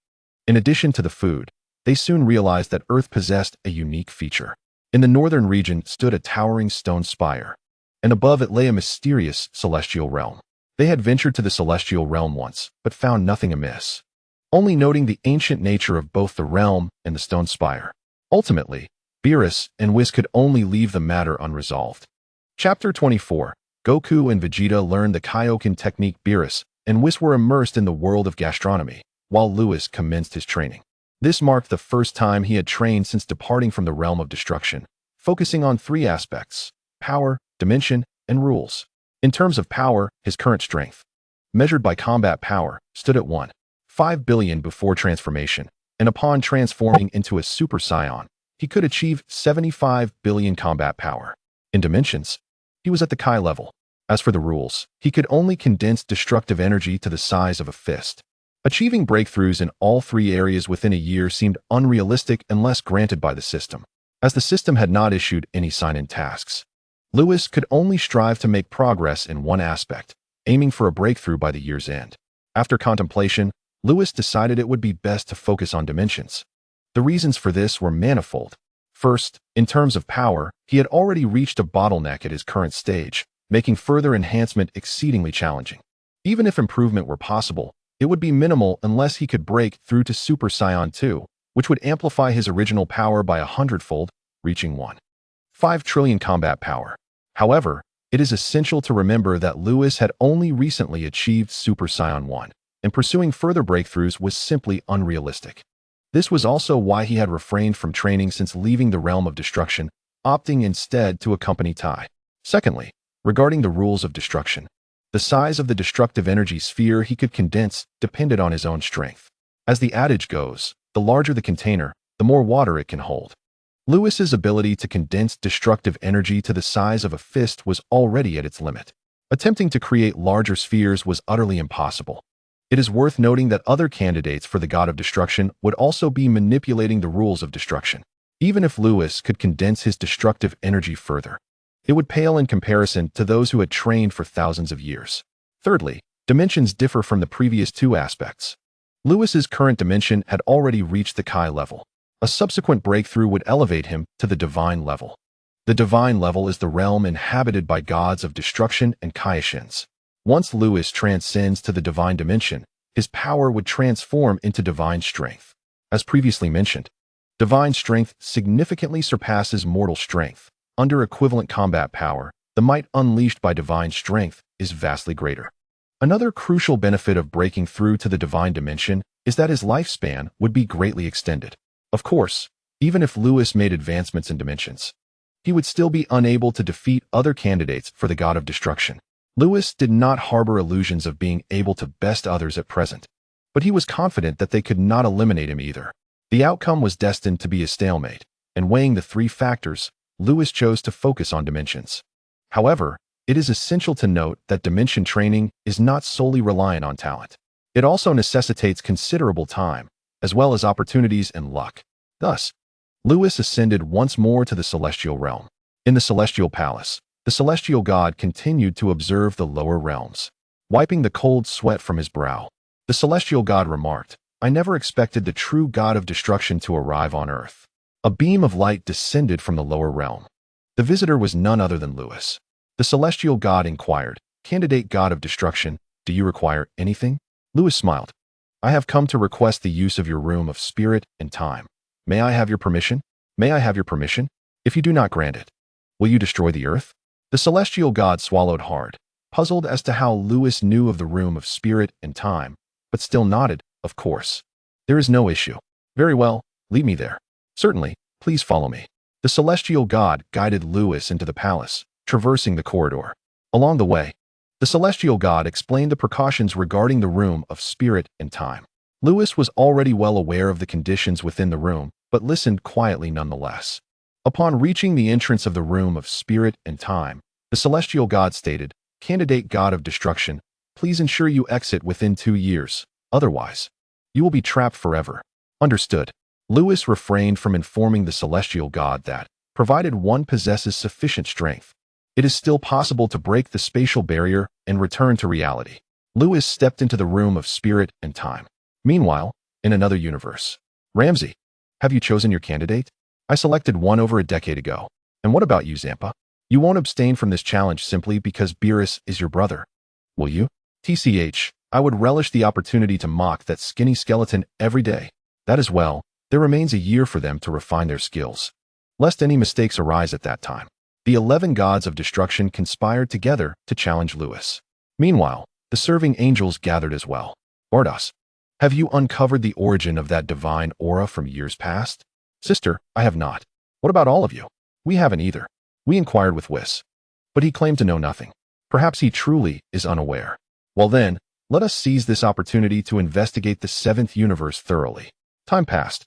In addition to the food, they soon realized that Earth possessed a unique feature. In the northern region stood a towering stone spire, and above it lay a mysterious celestial realm. They had ventured to the celestial realm once, but found nothing amiss, only noting the ancient nature of both the realm and the stone spire. Ultimately, Beerus and Whis could only leave the matter unresolved. Chapter 24. Goku and Vegeta learned the Kaioken technique. Beerus and Whis were immersed in the world of gastronomy, while Lewis commenced his training. This marked the first time he had trained since departing from the realm of destruction, focusing on 3 aspects: power, dimension, and rules. In terms of power, his current strength, measured by combat power, stood at 1.5 billion before transformation, and upon transforming into a Super Saiyan, he could achieve 75 billion combat power. In dimensions, he was at the Kai level. As for the rules, he could only condense destructive energy to the size of a fist. Achieving breakthroughs in all 3 areas within a year seemed unrealistic unless granted by the system, as the system had not issued any sign-in tasks. Lewis could only strive to make progress in one aspect, aiming for a breakthrough by the year's end. After contemplation, Lewis decided it would be best to focus on dimensions. The reasons for this were manifold. First, in terms of power, he had already reached a bottleneck at his current stage, making further enhancement exceedingly challenging. Even if improvement were possible, it would be minimal unless he could break through to Super Saiyan 2, which would amplify his original power by 100-fold, reaching 1.5 trillion combat power. However, It is essential to remember that Lewis had only recently achieved Super Saiyan 1, and pursuing further breakthroughs was simply unrealistic. This was also why he had refrained from training since leaving the realm of destruction, opting instead to accompany Tai. Secondly, regarding the rules of destruction, the size of the destructive energy sphere he could condense depended on his own strength. As the adage goes, the larger the container, the more water it can hold. Lewis's ability to condense destructive energy to the size of a fist was already at its limit. Attempting to create larger spheres was utterly impossible. It is worth noting that other candidates for the God of Destruction would also be manipulating the rules of destruction. Even if Lewis could condense his destructive energy further, it would pale in comparison to those who had trained for thousands of years. Thirdly, dimensions differ from the previous two aspects. Lewis's current dimension had already reached the Kai level. A subsequent breakthrough would elevate him to the divine level. The divine level is the realm inhabited by gods of destruction and Kaioshin. Once Lewis transcends to the divine dimension, his power would transform into divine strength. As previously mentioned, divine strength significantly surpasses mortal strength. Under equivalent combat power, the might unleashed by divine strength is vastly greater. Another crucial benefit of breaking through to the divine dimension is that his lifespan would be greatly extended. Of course, even if Lewis made advancements in dimensions, he would still be unable to defeat other candidates for the God of Destruction. Lewis did not harbor illusions of being able to best others at present, but he was confident that they could not eliminate him either. The outcome was destined to be a stalemate, and weighing the three factors, Lewis chose to focus on dimensions. However, it is essential to note that dimension training is not solely reliant on talent. It also necessitates considerable time, as well as opportunities and luck. Thus, Lewis ascended once more to the celestial realm. In the celestial palace, the celestial god continued to observe the lower realms. Wiping the cold sweat from his brow, the celestial god remarked, "I never expected the true god of destruction to arrive on Earth." A beam of light descended from the lower realm. The visitor was none other than Lewis. The celestial god inquired, "Candidate god of destruction, do you require anything?" Lewis smiled. "I have come to request the use of your room of spirit and time. May I have your permission? May I have your permission? If you do not grant it, will you destroy the earth?" The celestial god swallowed hard, puzzled as to how Lewis knew of the room of spirit and time, but still nodded, "Of course. There is no issue." "Very well, lead me there." "Certainly, please follow me." The celestial god guided Lewis into the palace, traversing the corridor. Along the way, the celestial god explained the precautions regarding the room of spirit and time. Lewis was already well aware of the conditions within the room, but listened quietly nonetheless. Upon reaching the entrance of the room of spirit and time, the celestial god stated, "Candidate god of destruction, please ensure you exit within 2 years. Otherwise, you will be trapped forever." Understood. Lewis refrained from informing the celestial god that, provided one possesses sufficient strength, it is still possible to break the spatial barrier and return to reality. Lewis stepped into the room of spirit and time. Meanwhile, in another universe, "Ramsey, have you chosen your candidate? I selected one over a decade ago. And what about you, Zampa? You won't abstain from this challenge simply because Beerus is your brother, will you?" "TCH, I would relish the opportunity to mock that skinny skeleton every day. That as well, there remains a year for them to refine their skills, lest any mistakes arise at that time." The 11 gods of destruction conspired together to challenge Lewis. Meanwhile, the serving angels gathered as well. "Bardos, have you uncovered the origin of that divine aura from years past?" "Sister, I have not." "What about all of you?" "We haven't either." "We inquired with Whis, but he claimed to know nothing. Perhaps he truly is unaware." "Well then, let us seize this opportunity to investigate the 7th universe thoroughly." Time passed,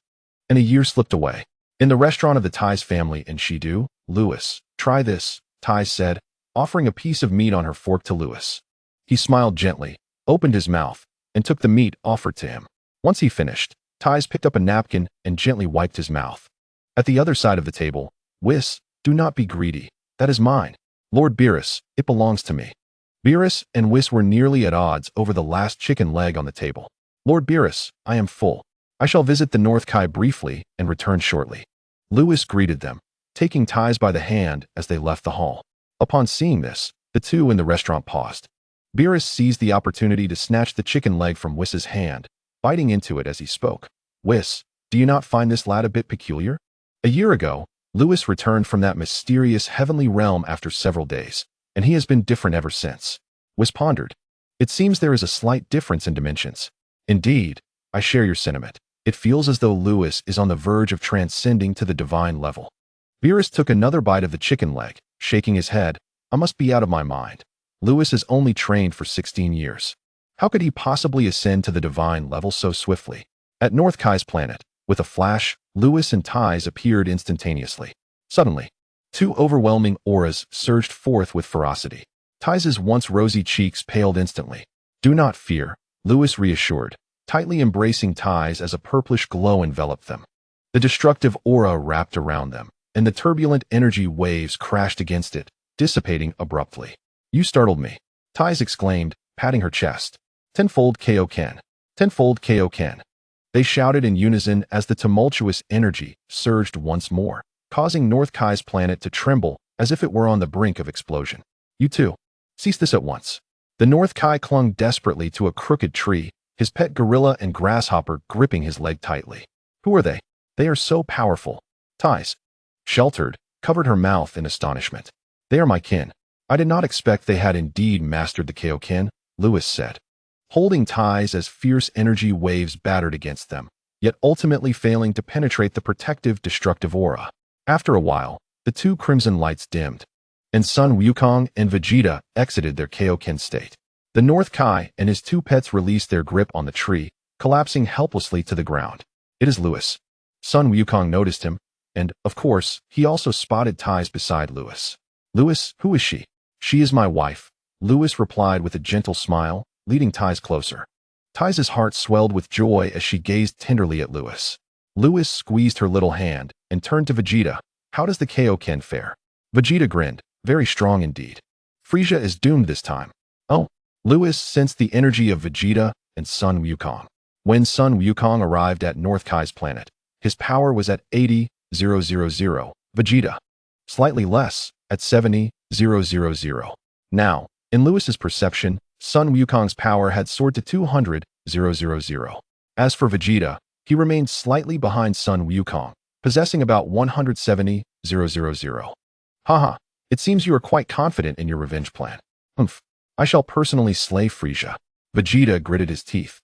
and a year slipped away. In the restaurant of the Tai's family in Shidu, "Lewis, try this," Tai said, offering a piece of meat on her fork to Lewis. He smiled gently, opened his mouth, and took the meat offered to him. Once he finished, Tais picked up a napkin and gently wiped his mouth. At the other side of the table, "Whis, do not be greedy. That is mine. Lord Beerus, it belongs to me." Beerus and Whis were nearly at odds over the last chicken leg on the table. "Lord Beerus, I am full. I shall visit the North Kai briefly and return shortly." Lewis greeted them, taking Tais by the hand as they left the hall. Upon seeing this, the two in the restaurant paused. Beerus seized the opportunity to snatch the chicken leg from Whis's hand, biting into it as he spoke. "Whis, do you not find this lad a bit peculiar?" A year ago, Lewis returned from that mysterious heavenly realm after several days. and he has been different ever since. Whis pondered. It seems there is a slight difference in dimensions. Indeed, I share your sentiment. It feels as though Lewis is on the verge of transcending to the divine level. Beerus took another bite of the chicken leg, shaking his head. I must be out of my mind. Lewis has only trained for 16 years. How could he possibly ascend to the divine level so swiftly? At North Kai's planet, with a flash, Lewis and Ties appeared instantaneously. Suddenly, two overwhelming auras surged forth with ferocity. Ties' once rosy cheeks paled instantly. Do not fear, Lewis reassured, tightly embracing Ties as a purplish glow enveloped them. The destructive aura wrapped around them, and the turbulent energy waves crashed against it, dissipating abruptly. You startled me, Ties exclaimed, patting her chest. Tenfold Kaioken. Tenfold Kaioken. They shouted in unison as the tumultuous energy surged once more, causing North Kai's planet to tremble as if it were on the brink of explosion. You too. Cease this at once. The North Kai clung desperately to a crooked tree, his pet gorilla and grasshopper gripping his leg tightly. Who are they? They are so powerful. Ties, sheltered, covered her mouth in astonishment. They are my kin. I did not expect they had indeed mastered the Kaioken, Lewis said, holding Ties as fierce energy waves battered against them, yet ultimately failing to penetrate the protective, destructive aura. After a while, the two crimson lights dimmed, and Sun Wukong and Vegeta exited their Kaioken state. The North Kai and his two pets released their grip on the tree, collapsing helplessly to the ground. It is Lewis. Sun Wukong noticed him, and, of course, he also spotted Ties beside Lewis. Lewis, who is she? She is my wife, Lewis replied with a gentle smile, leading Ties closer. Ties' heart swelled with joy as she gazed tenderly at Lewis. Lewis squeezed her little hand and turned to Vegeta. How does the Kaioken fare? Vegeta grinned. Very strong indeed. Frieza is doomed this time. Oh. Lewis sensed the energy of Vegeta and Sun Wukong. When Sun Wukong arrived at North Kai's planet, his power was at 80,000. Vegeta. Slightly less, at 70,000. Now, in Lewis's perception, Sun Wukong's power had soared to 200,000. As for Vegeta, he remained slightly behind Sun Wukong, possessing about 170,000. Haha, it seems you are quite confident in your revenge plan. Humph, I shall personally slay Frieza. Vegeta gritted his teeth.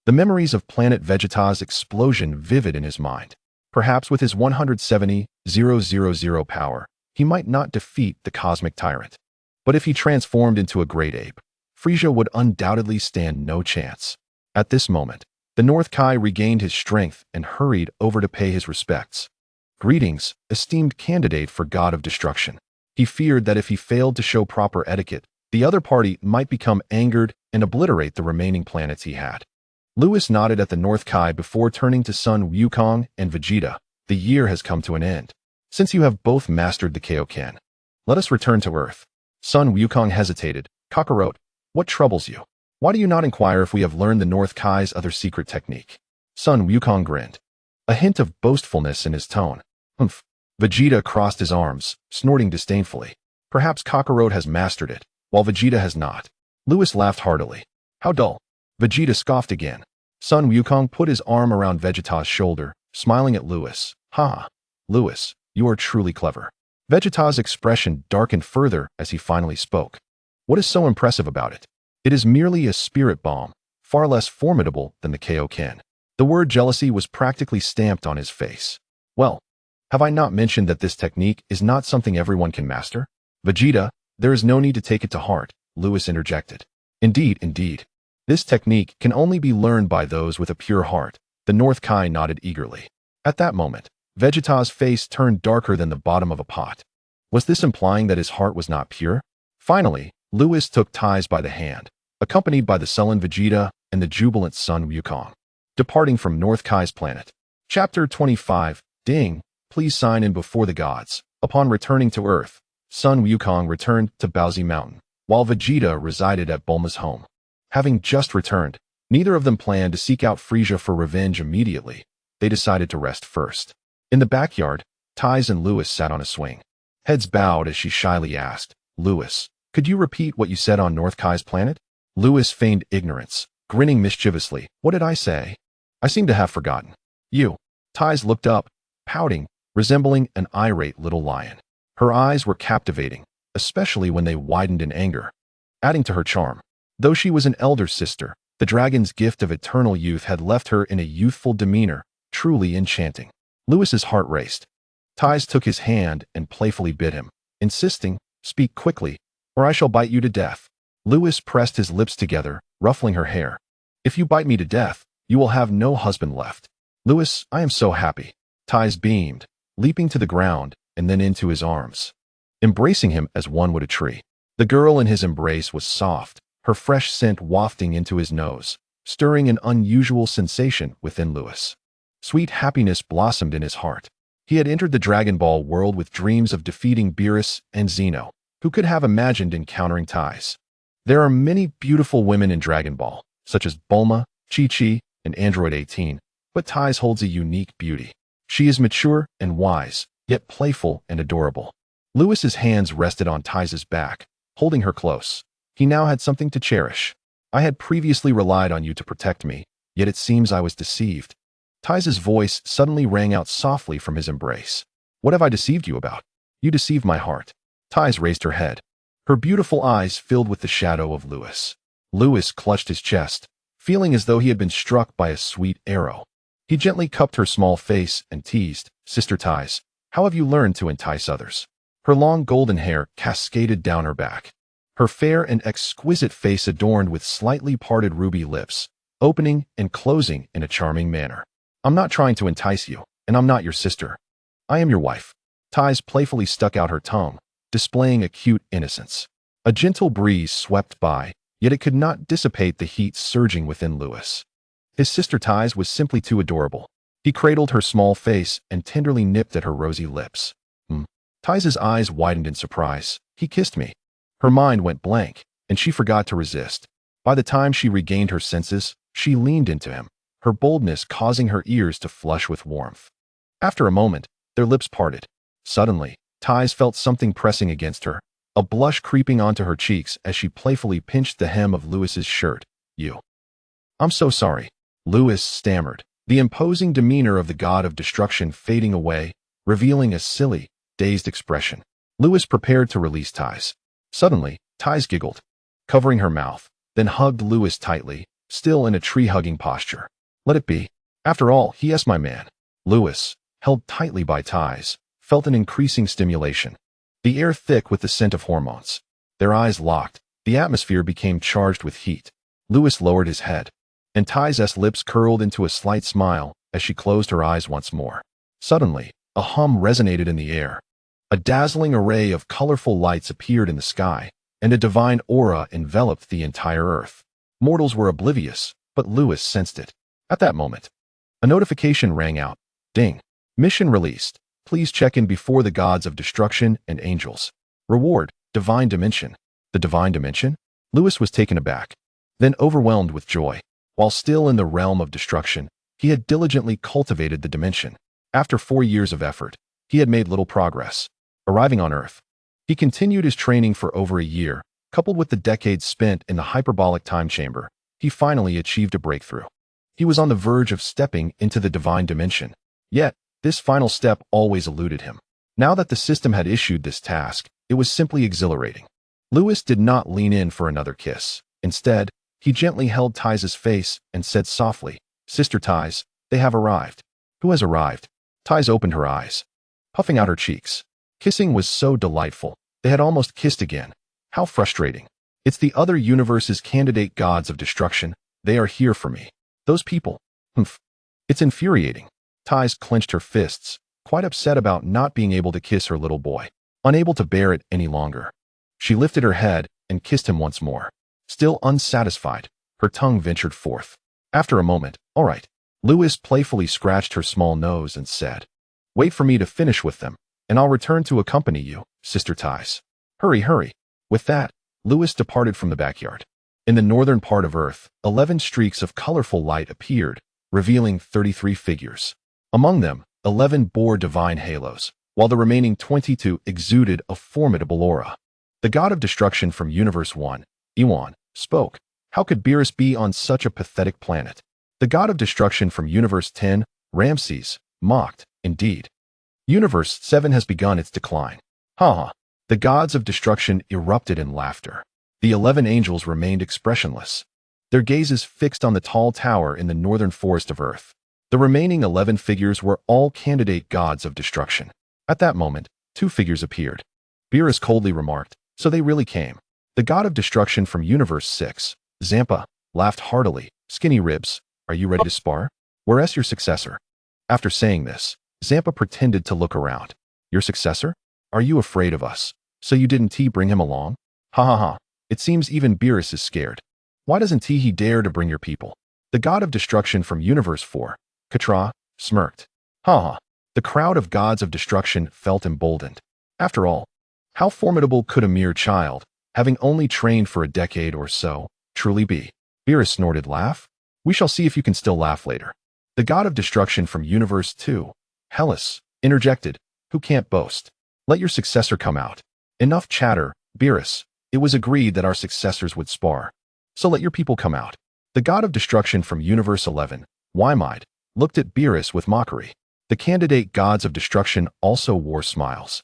The memories of planet Vegeta's explosion vivid in his mind. Perhaps with his 170,000 power, he might not defeat the cosmic tyrant. But if he transformed into a great ape, Frieza would undoubtedly stand no chance. At this moment, the North Kai regained his strength and hurried over to pay his respects. Greetings, esteemed candidate for God of Destruction. He feared that if he failed to show proper etiquette, the other party might become angered and obliterate the remaining planets he had. Lewis nodded at the North Kai before turning to Sun Wukong and Vegeta. The year has come to an end. Since you have both mastered the Kaioken, let us return to Earth. Sun Wukong hesitated. Kakarot, what troubles you? Why do you not inquire if we have learned the North Kai's other secret technique? Sun Wukong grinned, a hint of boastfulness in his tone. Humph. Vegeta crossed his arms, snorting disdainfully. Perhaps Kakarot has mastered it, while Vegeta has not. Lewis laughed heartily. How dull. Vegeta scoffed again. Sun Wukong put his arm around Vegeta's shoulder, smiling at Lewis. Ha! Lewis, you are truly clever. Vegeta's expression darkened further as he finally spoke. What is so impressive about it? It is merely a spirit bomb, far less formidable than the Kaioken. The word jealousy was practically stamped on his face. Well, have I not mentioned that this technique is not something everyone can master? Vegeta, there is no need to take it to heart, Lewis interjected. Indeed. This technique can only be learned by those with a pure heart. The North Kai nodded eagerly. At that moment, Vegeta's face turned darker than the bottom of a pot. Was this implying that his heart was not pure? Finally, Lewis took Ties by the hand, accompanied by the sullen Vegeta and the jubilant Sun Wukong, departing from North Kai's planet. Chapter 25, Ding, please sign in before the gods. Upon returning to Earth, Sun Wukong returned to Baozi Mountain, while Vegeta resided at Bulma's home. Having just returned, neither of them planned to seek out Frieza for revenge immediately. They decided to rest first. In the backyard, Ties and Lewis sat on a swing. Heads bowed as she shyly asked, Lewis, could you repeat what you said on North Kai's planet? Lewis feigned ignorance, grinning mischievously. What did I say? I seem to have forgotten. You. Ties looked up, pouting, resembling an irate little lion. Her eyes were captivating, especially when they widened in anger, adding to her charm. Though she was an elder sister, the dragon's gift of eternal youth had left her in a youthful demeanor, truly enchanting. Lewis's heart raced. Ties took his hand and playfully bit him, insisting, "Speak quickly, or I shall bite you to death." Lewis pressed his lips together, ruffling her hair. "If you bite me to death, you will have no husband left." "Lewis, I am so happy." Ties beamed, leaping to the ground and then into his arms, embracing him as one would a tree. The girl in his embrace was soft, her fresh scent wafting into his nose, stirring an unusual sensation within Lewis. Sweet happiness blossomed in his heart. He had entered the Dragon Ball world with dreams of defeating Beerus and Zeno. Who could have imagined encountering Ties? There are many beautiful women in Dragon Ball, such as Bulma, Chi-Chi, and Android 18, but Ties holds a unique beauty. She is mature and wise, yet playful and adorable. Lewis's hands rested on Ties' back, holding her close. He now had something to cherish. "I had previously relied on you to protect me, yet it seems I was deceived." Ties' voice suddenly rang out softly from his embrace. "What have I deceived you about?" "You deceived my heart." Ties raised her head. Her beautiful eyes filled with the shadow of Lewis. Lewis clutched his chest, feeling as though he had been struck by a sweet arrow. He gently cupped her small face and teased, "Sister Ties, how have you learned to entice others?" Her long golden hair cascaded down her back. Her fair and exquisite face adorned with slightly parted ruby lips, opening and closing in a charming manner. "I'm not trying to entice you, and I'm not your sister. I am your wife." Ties playfully stuck out her tongue, displaying a cute innocence. A gentle breeze swept by, yet it could not dissipate the heat surging within Lewis. His sister Ties was simply too adorable. He cradled her small face and tenderly nipped at her rosy lips. Ties' eyes widened in surprise. "He kissed me." Her mind went blank, and she forgot to resist. By the time she regained her senses, she leaned into him, her boldness causing her ears to flush with warmth. After a moment, their lips parted. Suddenly, Ties felt something pressing against her, a blush creeping onto her cheeks as she playfully pinched the hem of Lewis's shirt. "You." "I'm so sorry." Lewis stammered, the imposing demeanor of the god of destruction fading away, revealing a silly, dazed expression. Lewis prepared to release Ties. Suddenly, Ties giggled, covering her mouth, then hugged Lewis tightly, still in a tree-hugging posture. "Let it be. After all, he is my man." Lewis, held tightly by Ties, felt an increasing stimulation, the air thick with the scent of hormones. Their eyes locked, the atmosphere became charged with heat. Lewis lowered his head, and Ties' lips curled into a slight smile as she closed her eyes once more. Suddenly, a hum resonated in the air. A dazzling array of colorful lights appeared in the sky, and a divine aura enveloped the entire earth. Mortals were oblivious, but Lewis sensed it. At that moment, a notification rang out. "Ding. Mission released. Please check in before the gods of destruction and angels. Reward, Divine Dimension." The Divine Dimension? Lewis was taken aback, then overwhelmed with joy. While still in the realm of destruction, he had diligently cultivated the dimension. After 4 years of effort, he had made little progress. Arriving on Earth, he continued his training for over a year. Coupled with the decades spent in the hyperbolic time chamber, he finally achieved a breakthrough. He was on the verge of stepping into the divine dimension. Yet, this final step always eluded him. Now that the system had issued this task, it was simply exhilarating. Lewis did not lean in for another kiss. Instead, he gently held Ties' face and said softly, "Sister Ties, they have arrived." "Who has arrived?" Ties opened her eyes, puffing out her cheeks. Kissing was so delightful. They had almost kissed again. How frustrating. "It's the other universe's candidate gods of destruction. They are here for me. Those people. Humph. It's infuriating." Ties clenched her fists, quite upset about not being able to kiss her little boy, unable to bear it any longer. She lifted her head and kissed him once more. Still unsatisfied, her tongue ventured forth. After a moment, "All right." Lewis playfully scratched her small nose and said, "Wait for me to finish with them, and I'll return to accompany you, Sister Ties. Hurry, hurry." With that, Lewis departed from the backyard. In the northern part of Earth, 11 streaks of colorful light appeared, revealing 33 figures. Among them, 11 bore divine halos, while the remaining 22 exuded a formidable aura. The god of destruction from Universe 1, Ewan, spoke. How could Beerus be on such a pathetic planet? The god of destruction from Universe 10, Ramses, mocked. Indeed. Universe 7 has begun its decline. Ha ha. The gods of destruction erupted in laughter. The 11 angels remained expressionless, their gazes fixed on the tall tower in the northern forest of Earth. The remaining 11 figures were all candidate gods of destruction. At that moment, 2 figures appeared. Beerus coldly remarked, "So they really came." The god of destruction from Universe 6, Zampa, laughed heartily. "Skinny ribs, are you ready to spar? Where's your successor?" After saying this, Zampa pretended to look around. "Your successor? Are you afraid of us? So you didn't bring him along? Ha ha ha. It seems even Beerus is scared. Why doesn't he dare to bring your people?" The god of destruction from Universe 4, Katra, smirked. Ha ha. The crowd of gods of destruction felt emboldened. After all, how formidable could a mere child, having only trained for a decade or so, truly be? Beerus snorted. "Laugh? We shall see if you can still laugh later." The god of destruction from Universe 2, Hellas, interjected. "Who can't boast? Let your successor come out." "Enough chatter, Beerus. It was agreed that our successors would spar. So let your people come out." The god of destruction from Universe 11, Wymide, looked at Beerus with mockery. The candidate gods of destruction also wore smiles,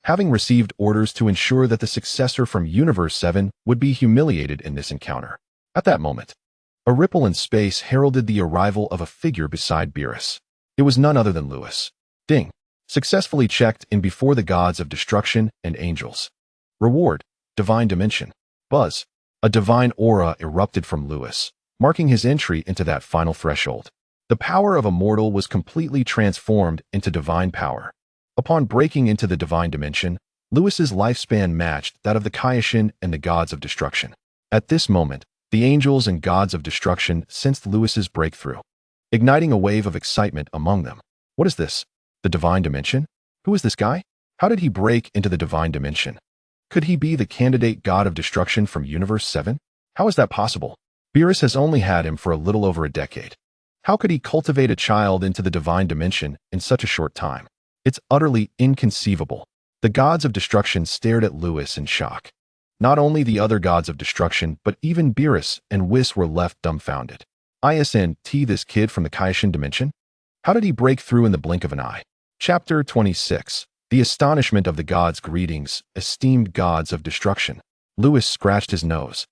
having received orders to ensure that the successor from Universe 7 would be humiliated in this encounter. At that moment, a ripple in space heralded the arrival of a figure beside Beerus. It was none other than Lewis. Ding. Successfully checked in before the gods of destruction and angels. Reward, Divine Dimension. Buzz. A divine aura erupted from Lewis, marking his entry into that final threshold. The power of a mortal was completely transformed into divine power. Upon breaking into the divine dimension, Lewis's lifespan matched that of the Kaioshin and the gods of destruction. At this moment, the angels and gods of destruction sensed Lewis's breakthrough, igniting a wave of excitement among them. What is this? The divine dimension? Who is this guy? How did he break into the divine dimension? Could he be the candidate god of destruction from Universe 7? How is that possible? Beerus has only had him for a little over a decade. How could he cultivate a child into the divine dimension in such a short time? It's utterly inconceivable. The gods of destruction stared at Lewis in shock. Not only the other gods of destruction, but even Beerus and Whis were left dumbfounded. ISNT, this kid from the Kaioshin dimension? How did he break through in the blink of an eye? Chapter 26. The astonishment of the gods. Greetings, esteemed gods of destruction. Lewis scratched his nose,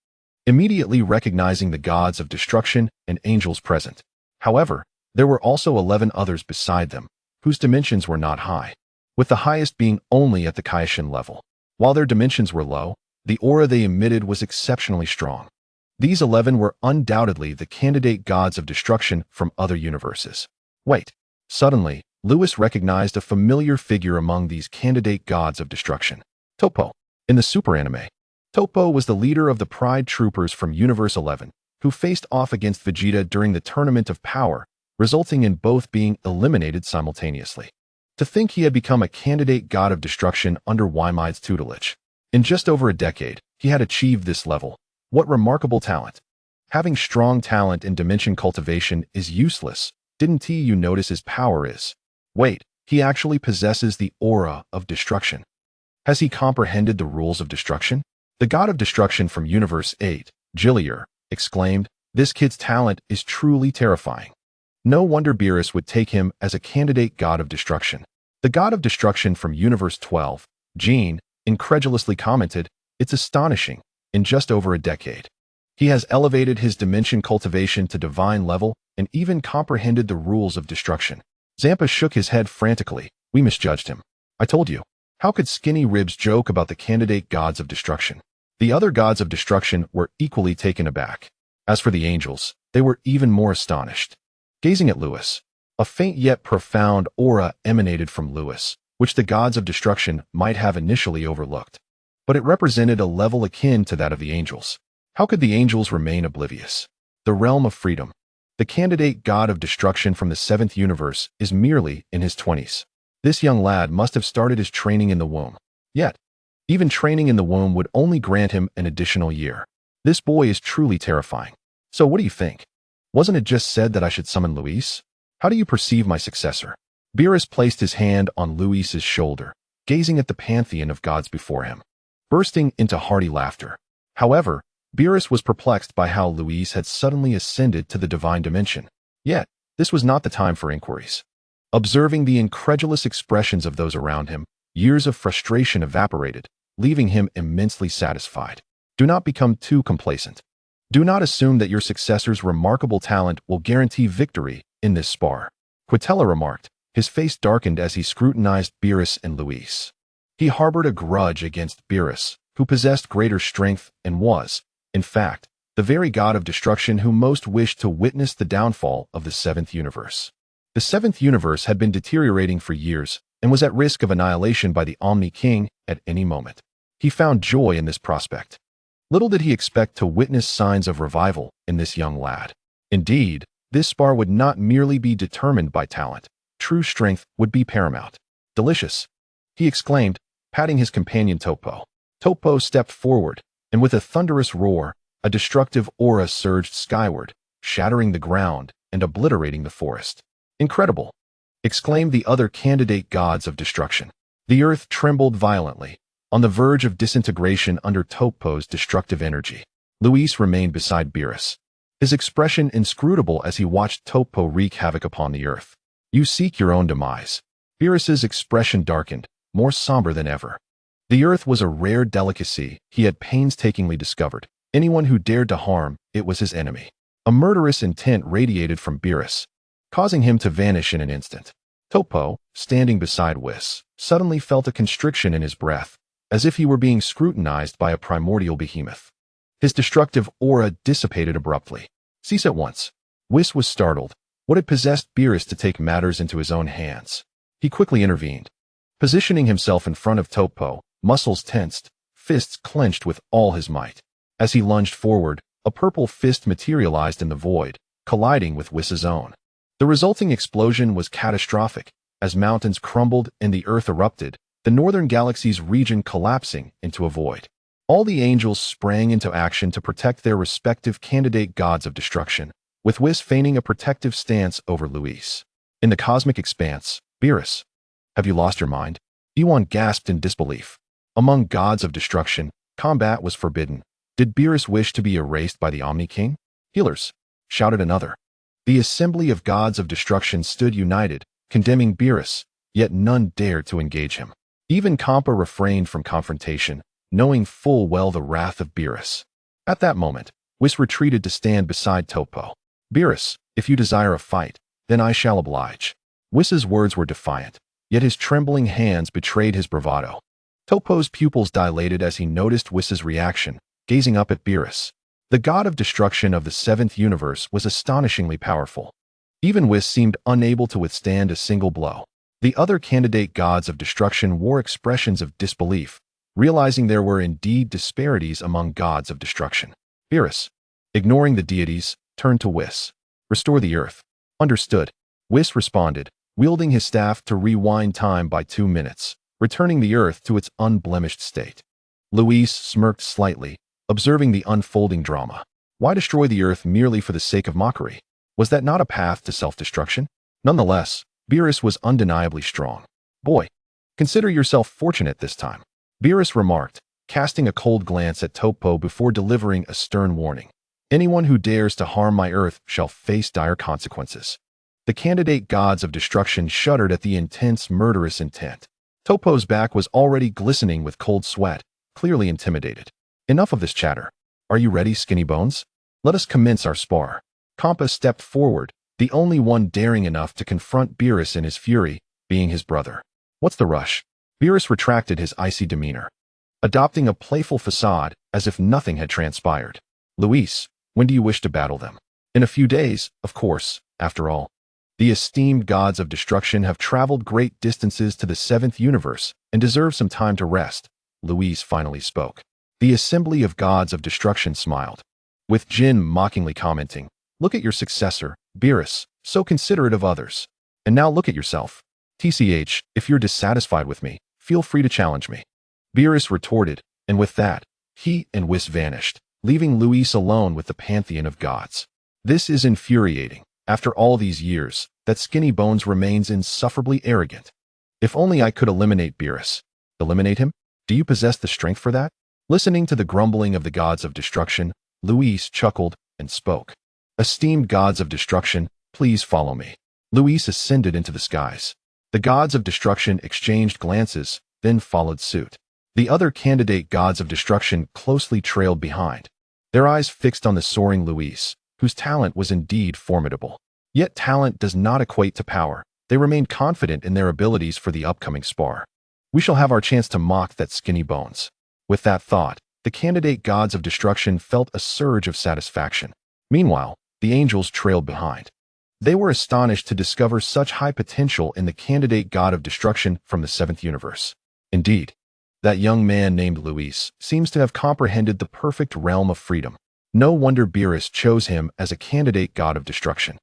immediately recognizing the gods of destruction and angels present. However, there were also 11 others beside them, whose dimensions were not high, with the highest being only at the Kaioshin level. While their dimensions were low, the aura they emitted was exceptionally strong. These 11 were undoubtedly the candidate gods of destruction from other universes. Wait. Suddenly, Lewis recognized a familiar figure among these candidate gods of destruction. Toppo. In the Super Anime, Toppo was the leader of the Pride Troopers from Universe 11, who faced off against Vegeta during the Tournament of Power, resulting in both being eliminated simultaneously. To think he had become a candidate god of destruction under Wymide's tutelage. In just over a decade, he had achieved this level. What remarkable talent! Having strong talent in dimension cultivation is useless. Didn't you notice his power is? Wait, he actually possesses the aura of destruction. Has he comprehended the rules of destruction? The god of destruction from Universe 8, Gillier, exclaimed, "This kid's talent is truly terrifying." No wonder Beerus would take him as a candidate god of destruction. The god of destruction from Universe 12, Jean, incredulously commented, "It's astonishing. In just over a decade, he has elevated his dimension cultivation to divine level and even comprehended the rules of destruction." Zampa shook his head frantically. "We misjudged him. I told you. How could Skinny Ribs joke about the candidate gods of destruction?" The other gods of destruction were equally taken aback. As for the angels, they were even more astonished. Gazing at Lewis, a faint yet profound aura emanated from Lewis, which the gods of destruction might have initially overlooked. But it represented a level akin to that of the angels. How could the angels remain oblivious? The realm of freedom. The candidate god of destruction from the 7th universe is merely in his 20s. This young lad must have started his training in the womb. Yet, even training in the womb would only grant him an additional year. This boy is truly terrifying. So what do you think? Wasn't it just said that I should summon Luis? How do you perceive my successor? Beerus placed his hand on Luis's shoulder, gazing at the pantheon of gods before him, bursting into hearty laughter. However, Beerus was perplexed by how Luis had suddenly ascended to the divine dimension. Yet, this was not the time for inquiries. Observing the incredulous expressions of those around him, years of frustration evaporated. leaving him immensely satisfied. Do not become too complacent. Do not assume that your successor's remarkable talent will guarantee victory in this spar, Quitella remarked, his face darkened as he scrutinized Beerus and Whis. He harbored a grudge against Beerus, who possessed greater strength and was, in fact, the very god of destruction who most wished to witness the downfall of the seventh universe. The seventh universe had been deteriorating for years and was at risk of annihilation by the Omni-King at any moment. He found joy in this prospect. Little did he expect to witness signs of revival in this young lad. Indeed, this spar would not merely be determined by talent. True strength would be paramount. Delicious, he exclaimed, patting his companion Topo. Topo stepped forward, and with a thunderous roar, a destructive aura surged skyward, shattering the ground and obliterating the forest. Incredible, exclaimed the other candidate gods of destruction. The earth trembled violently, on the verge of disintegration under Topo's destructive energy. Whis remained beside Beerus, his expression inscrutable as he watched Topo wreak havoc upon the earth. You seek your own demise. Beerus's expression darkened, more somber than ever. The earth was a rare delicacy he had painstakingly discovered. Anyone who dared to harm it was his enemy. A murderous intent radiated from Beerus, causing him to vanish in an instant. Topo, standing beside Whis, suddenly felt a constriction in his breath, as if he were being scrutinized by a primordial behemoth. His destructive aura dissipated abruptly. Cease at once. Whis was startled. What had possessed Beerus to take matters into his own hands? He quickly intervened. Positioning himself in front of Topo, muscles tensed, fists clenched with all his might. As he lunged forward, a purple fist materialized in the void, colliding with Whis's own. The resulting explosion was catastrophic, as mountains crumbled and the earth erupted, the northern galaxy's region collapsing into a void. All the angels sprang into action to protect their respective candidate gods of destruction, with Whis feigning a protective stance over Whis. In the cosmic expanse, Beerus, have you lost your mind? Yuan gasped in disbelief. Among gods of destruction, combat was forbidden. Did Beerus wish to be erased by the Omni-King? Healers, shouted another. The assembly of gods of destruction stood united, condemning Beerus, yet none dared to engage him. Even Kampa refrained from confrontation, knowing full well the wrath of Beerus. At that moment, Whis retreated to stand beside Topo. Beerus, if you desire a fight, then I shall oblige. Whis's words were defiant, yet his trembling hands betrayed his bravado. Topo's pupils dilated as he noticed Whis's reaction, gazing up at Beerus. The god of destruction of the seventh universe was astonishingly powerful. Even Whis seemed unable to withstand a single blow. The other candidate gods of destruction wore expressions of disbelief, realizing there were indeed disparities among gods of destruction. Beerus, ignoring the deities, turned to Whis. Restore the earth. Understood. Whis responded, wielding his staff to rewind time by 2 minutes, returning the earth to its unblemished state. Whis smirked slightly, observing the unfolding drama. Why destroy the earth merely for the sake of mockery? Was that not a path to self-destruction? Nonetheless, Beerus was undeniably strong. Boy, consider yourself fortunate this time, Beerus remarked, casting a cold glance at Topo before delivering a stern warning. Anyone who dares to harm my earth shall face dire consequences. The candidate gods of destruction shuddered at the intense, murderous intent. Topo's back was already glistening with cold sweat, clearly intimidated. Enough of this chatter. Are you ready, skinny bones? Let us commence our spar. Kampa stepped forward, the only one daring enough to confront Beerus in his fury, being his brother. What's the rush? Beerus retracted his icy demeanor, adopting a playful facade as if nothing had transpired. Whis, when do you wish to battle them? In a few days, of course, after all. The esteemed gods of destruction have traveled great distances to the seventh universe and deserve some time to rest, Whis finally spoke. The assembly of gods of destruction smiled, with Jin mockingly commenting, look at your successor, Beerus, so considerate of others. And now look at yourself. TCH, if you're dissatisfied with me, feel free to challenge me. Beerus retorted, and with that, he and Whis vanished, leaving Whis alone with the pantheon of gods. This is infuriating. After all these years, that skinny bones remains insufferably arrogant. If only I could eliminate Beerus. Eliminate him? Do you possess the strength for that? Listening to the grumbling of the gods of destruction, Whis chuckled and spoke. Esteemed gods of destruction, please follow me. Whis ascended into the skies. The gods of destruction exchanged glances, then followed suit. The other candidate gods of destruction closely trailed behind, their eyes fixed on the soaring Luis, whose talent was indeed formidable. Yet talent does not equate to power. They remained confident in their abilities for the upcoming spar. We shall have our chance to mock that skinny bones. With that thought, the candidate gods of destruction felt a surge of satisfaction. Meanwhile, the angels trailed behind. They were astonished to discover such high potential in the candidate god of destruction from the seventh universe. Indeed, that young man named Luis seems to have comprehended the perfect realm of freedom. No wonder Beerus chose him as a candidate god of destruction.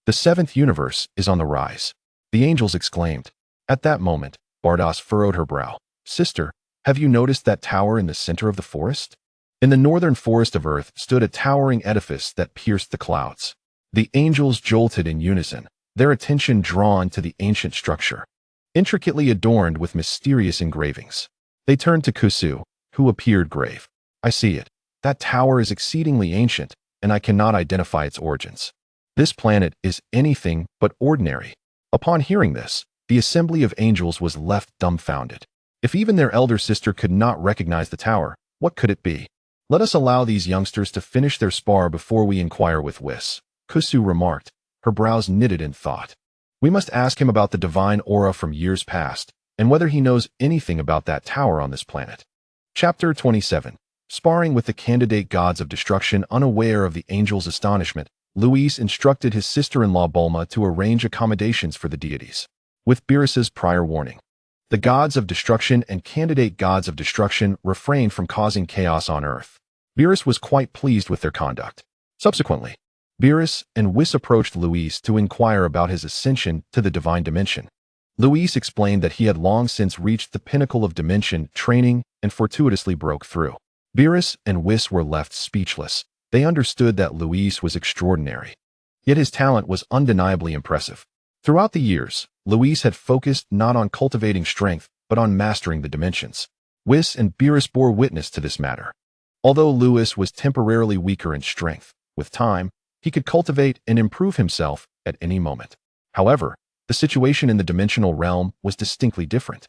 The seventh universe is on the rise, the angels exclaimed. At that moment, Bardos furrowed her brow. Sister, have you noticed that tower in the center of the forest? In the northern forest of Earth stood a towering edifice that pierced the clouds. The angels jolted in unison, their attention drawn to the ancient structure, intricately adorned with mysterious engravings. They turned to Kusu, who appeared grave. I see it. That tower is exceedingly ancient, and I cannot identify its origins. This planet is anything but ordinary. Upon hearing this, the assembly of angels was left dumbfounded. If even their elder sister could not recognize the tower, what could it be? Let us allow these youngsters to finish their spar before we inquire with Whis, Kusu remarked, her brows knitted in thought. We must ask him about the divine aura from years past, and whether he knows anything about that tower on this planet. Chapter 27. Sparring with the candidate gods of destruction. Unaware of the angel's astonishment, Luis instructed his sister-in-law Bulma to arrange accommodations for the deities. With Beerus's prior warning, the gods of destruction and candidate gods of destruction refrained from causing chaos on Earth. Beerus was quite pleased with their conduct. Subsequently, Beerus and Whis approached Luis to inquire about his ascension to the divine dimension. Luis explained that he had long since reached the pinnacle of dimension training and fortuitously broke through. Beerus and Whis were left speechless. They understood that Luis was extraordinary. Yet his talent was undeniably impressive. Throughout the years, Luis had focused not on cultivating strength, but on mastering the dimensions. Whis and Beerus bore witness to this matter. Although Luis was temporarily weaker in strength, with time, he could cultivate and improve himself at any moment. However, the situation in the dimensional realm was distinctly different.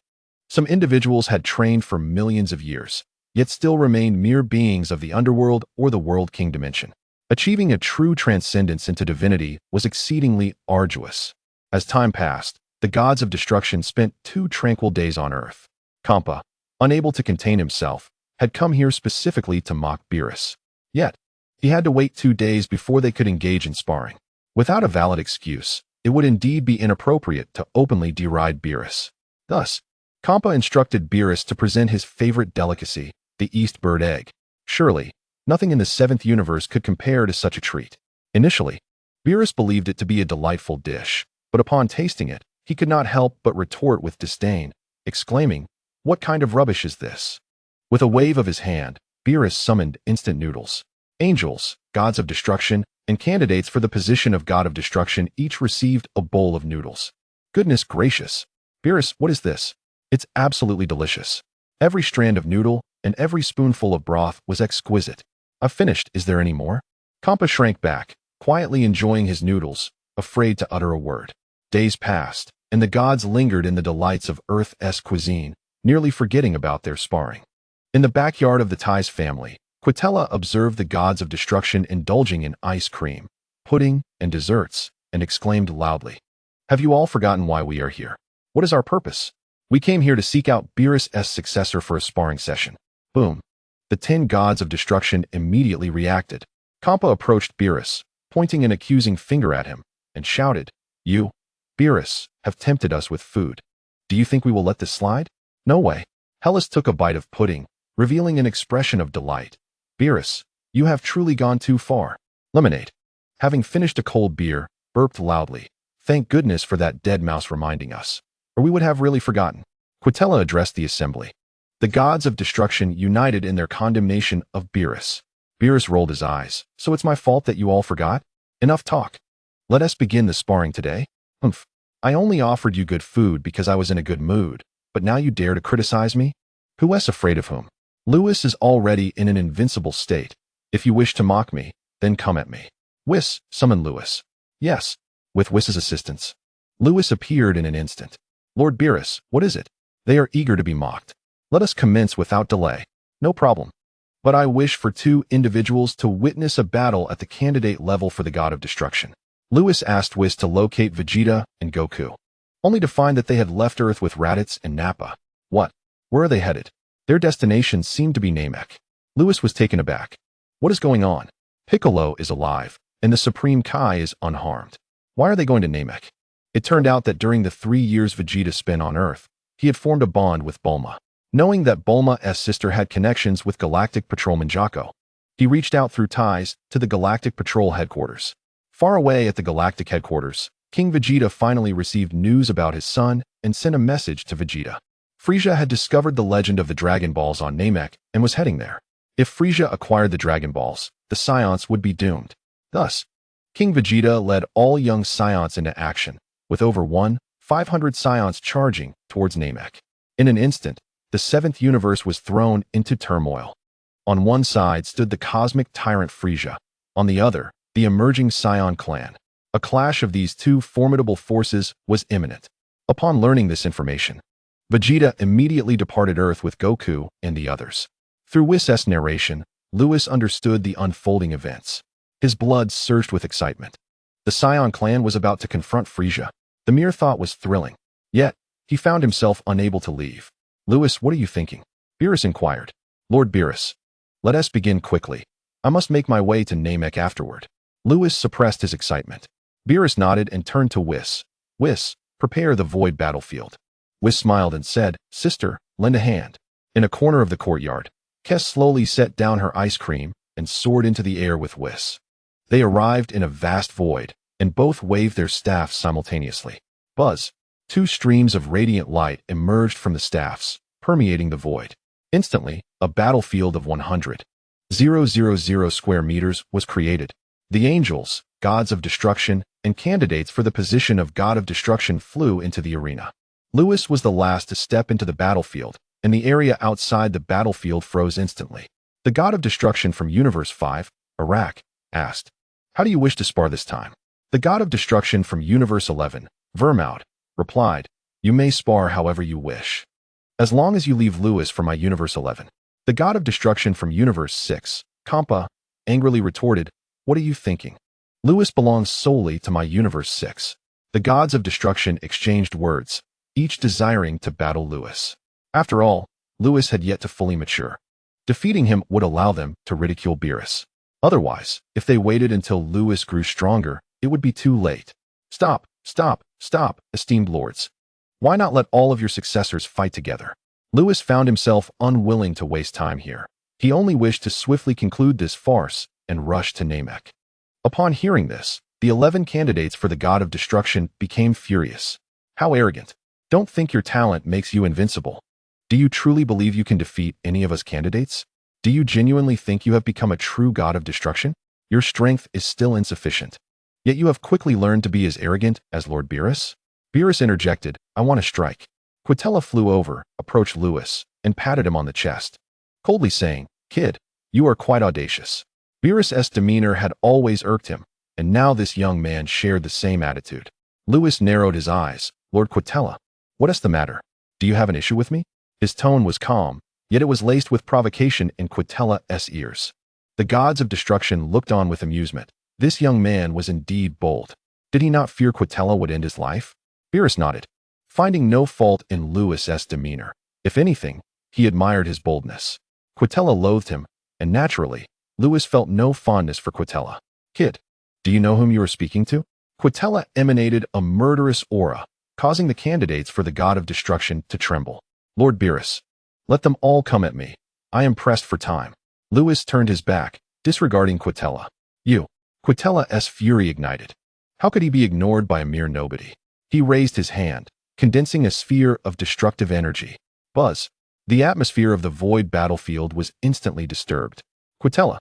Some individuals had trained for millions of years, yet still remained mere beings of the underworld or the World King dimension. Achieving a true transcendence into divinity was exceedingly arduous. As time passed, the gods of destruction spent 2 tranquil days on Earth. Kampa, unable to contain himself, had come here specifically to mock Beerus. Yet, he had to wait 2 days before they could engage in sparring. Without a valid excuse, it would indeed be inappropriate to openly deride Beerus. Thus, Kampa instructed Beerus to present his favorite delicacy, the East Bird egg. Surely, nothing in the 7th universe could compare to such a treat. Initially, Beerus believed it to be a delightful dish, but upon tasting it, he could not help but retort with disdain, exclaiming, "What kind of rubbish is this?" With a wave of his hand, Beerus summoned instant noodles. Angels, gods of destruction, and candidates for the position of god of destruction each received a bowl of noodles. Goodness gracious! Beerus, what is this? It's absolutely delicious. Every strand of noodle and every spoonful of broth was exquisite. I've finished. Is there any more? Kampa shrank back, quietly enjoying his noodles, afraid to utter a word. Days passed, and the gods lingered in the delights of Earth's cuisine, nearly forgetting about their sparring. In the backyard of the Tai's family, Quitella observed the gods of destruction indulging in ice cream, pudding, and desserts, and exclaimed loudly, "Have you all forgotten why we are here? What is our purpose? We came here to seek out Beerus' successor for a sparring session." Boom. The 10 gods of destruction immediately reacted. Kampa approached Beerus, pointing an accusing finger at him, and shouted, "You, Beerus, have tempted us with food. Do you think we will let this slide? No way." Hellas took a bite of pudding, revealing an expression of delight. "Beerus, you have truly gone too far." Lemonade, having finished a cold beer, burped loudly. "Thank goodness for that dead mouse reminding us, or we would have really forgotten." Quitella addressed the assembly. The gods of destruction united in their condemnation of Beerus. Beerus rolled his eyes. "So it's my fault that you all forgot? Enough talk. Let us begin the sparring today." "Humph. I only offered you good food because I was in a good mood, but now you dare to criticize me? Who's afraid of whom? Luis is already in an invincible state. If you wish to mock me, then come at me." Whis, summon Luis. Yes, with Whis's assistance. Luis appeared in an instant. "Lord Beerus, what is it?" "They are eager to be mocked. Let us commence without delay. No problem. But I wish for 2 individuals to witness a battle at the candidate level for the God of Destruction. Lewis asked Whis to locate Vegeta and Goku, only to find that they had left Earth with Raditz and Nappa. What? Where are they headed? Their destination seemed to be Namek. Lewis was taken aback. What is going on? Piccolo is alive, and the Supreme Kai is unharmed. Why are they going to Namek? It turned out that during the 3 years Vegeta spent on Earth, he had formed a bond with Bulma. Knowing that Bulma's sister had connections with Galactic Patrolman Jaco, he reached out through ties to the Galactic Patrol headquarters. Far away at the Galactic headquarters, King Vegeta finally received news about his son and sent a message to Vegeta. Frieza had discovered the legend of the Dragon Balls on Namek and was heading there. If Frieza acquired the Dragon Balls, the Saiyans would be doomed. Thus, King Vegeta led all young Saiyans into action, with over 500 Saiyans charging towards Namek. In an instant, the 7th universe was thrown into turmoil. On one side stood the cosmic tyrant Frieza, on the other, the emerging Saiyan clan. A clash of these 2 formidable forces was imminent. Upon learning this information, Vegeta immediately departed Earth with Goku and the others. Through Whis' narration, Lewis understood the unfolding events. His blood surged with excitement. The Saiyan clan was about to confront Frieza. The mere thought was thrilling. Yet, he found himself unable to leave. Lewis, what are you thinking? Beerus inquired. Lord Beerus, let us begin quickly. I must make my way to Namek afterward. Lewis suppressed his excitement. Beerus nodded and turned to Whis. Whis, prepare the void battlefield. Whis smiled and said, Sister, lend a hand. In a corner of the courtyard, Kes slowly set down her ice cream and soared into the air with Whis. They arrived in a vast void, and both waved their staffs simultaneously. Buzz. 2 streams of radiant light emerged from the staffs, permeating the void. Instantly, a battlefield of 100,000 square meters was created. The angels, gods of destruction, and candidates for the position of God of Destruction flew into the arena. Lewis was the last to step into the battlefield, and the area outside the battlefield froze instantly. The God of Destruction from Universe 5, Iraq, asked, How do you wish to spar this time? The God of Destruction from Universe 11, Vermaud, replied, You may spar however you wish. As long as you leave Lewis for my Universe 11. The God of Destruction from Universe 6, Kampa, angrily retorted, What are you thinking? Lewis belongs solely to my Universe 6. The gods of destruction exchanged words, each desiring to battle Lewis. After all, Lewis had yet to fully mature. Defeating him would allow them to ridicule Beerus. Otherwise, if they waited until Lewis grew stronger, it would be too late. Stop, esteemed lords. Why not let all of your successors fight together? Lewis found himself unwilling to waste time here. He only wished to swiftly conclude this farce and rush to Namek. Upon hearing this, the 11 candidates for the God of Destruction became furious. How arrogant. Don't think your talent makes you invincible. Do you truly believe you can defeat any of us candidates? Do you genuinely think you have become a true God of Destruction? Your strength is still insufficient. Yet you have quickly learned to be as arrogant as Lord Beerus? Beerus interjected, I want to strike. Quitella flew over, approached Lewis, and patted him on the chest, coldly saying, Kid, you are quite audacious. Beerus' demeanor had always irked him, and now this young man shared the same attitude. Lewis narrowed his eyes. Lord Quitella, what is the matter? Do you have an issue with me? His tone was calm, yet it was laced with provocation in Quitella's ears. The gods of destruction looked on with amusement. This young man was indeed bold. Did he not fear Quitella would end his life? Beerus nodded, finding no fault in Lewis's demeanor. If anything, he admired his boldness. Quitella loathed him, and naturally, Lewis felt no fondness for Quitella. Kid, do you know whom you are speaking to? Quitella emanated a murderous aura, causing the candidates for the God of Destruction to tremble. Lord Beerus, let them all come at me. I am pressed for time. Lewis turned his back, disregarding Quitella. Quitella's fury ignited. How could he be ignored by a mere nobody? He raised his hand, condensing a sphere of destructive energy. Buzz. The atmosphere of the void battlefield was instantly disturbed. Quitella,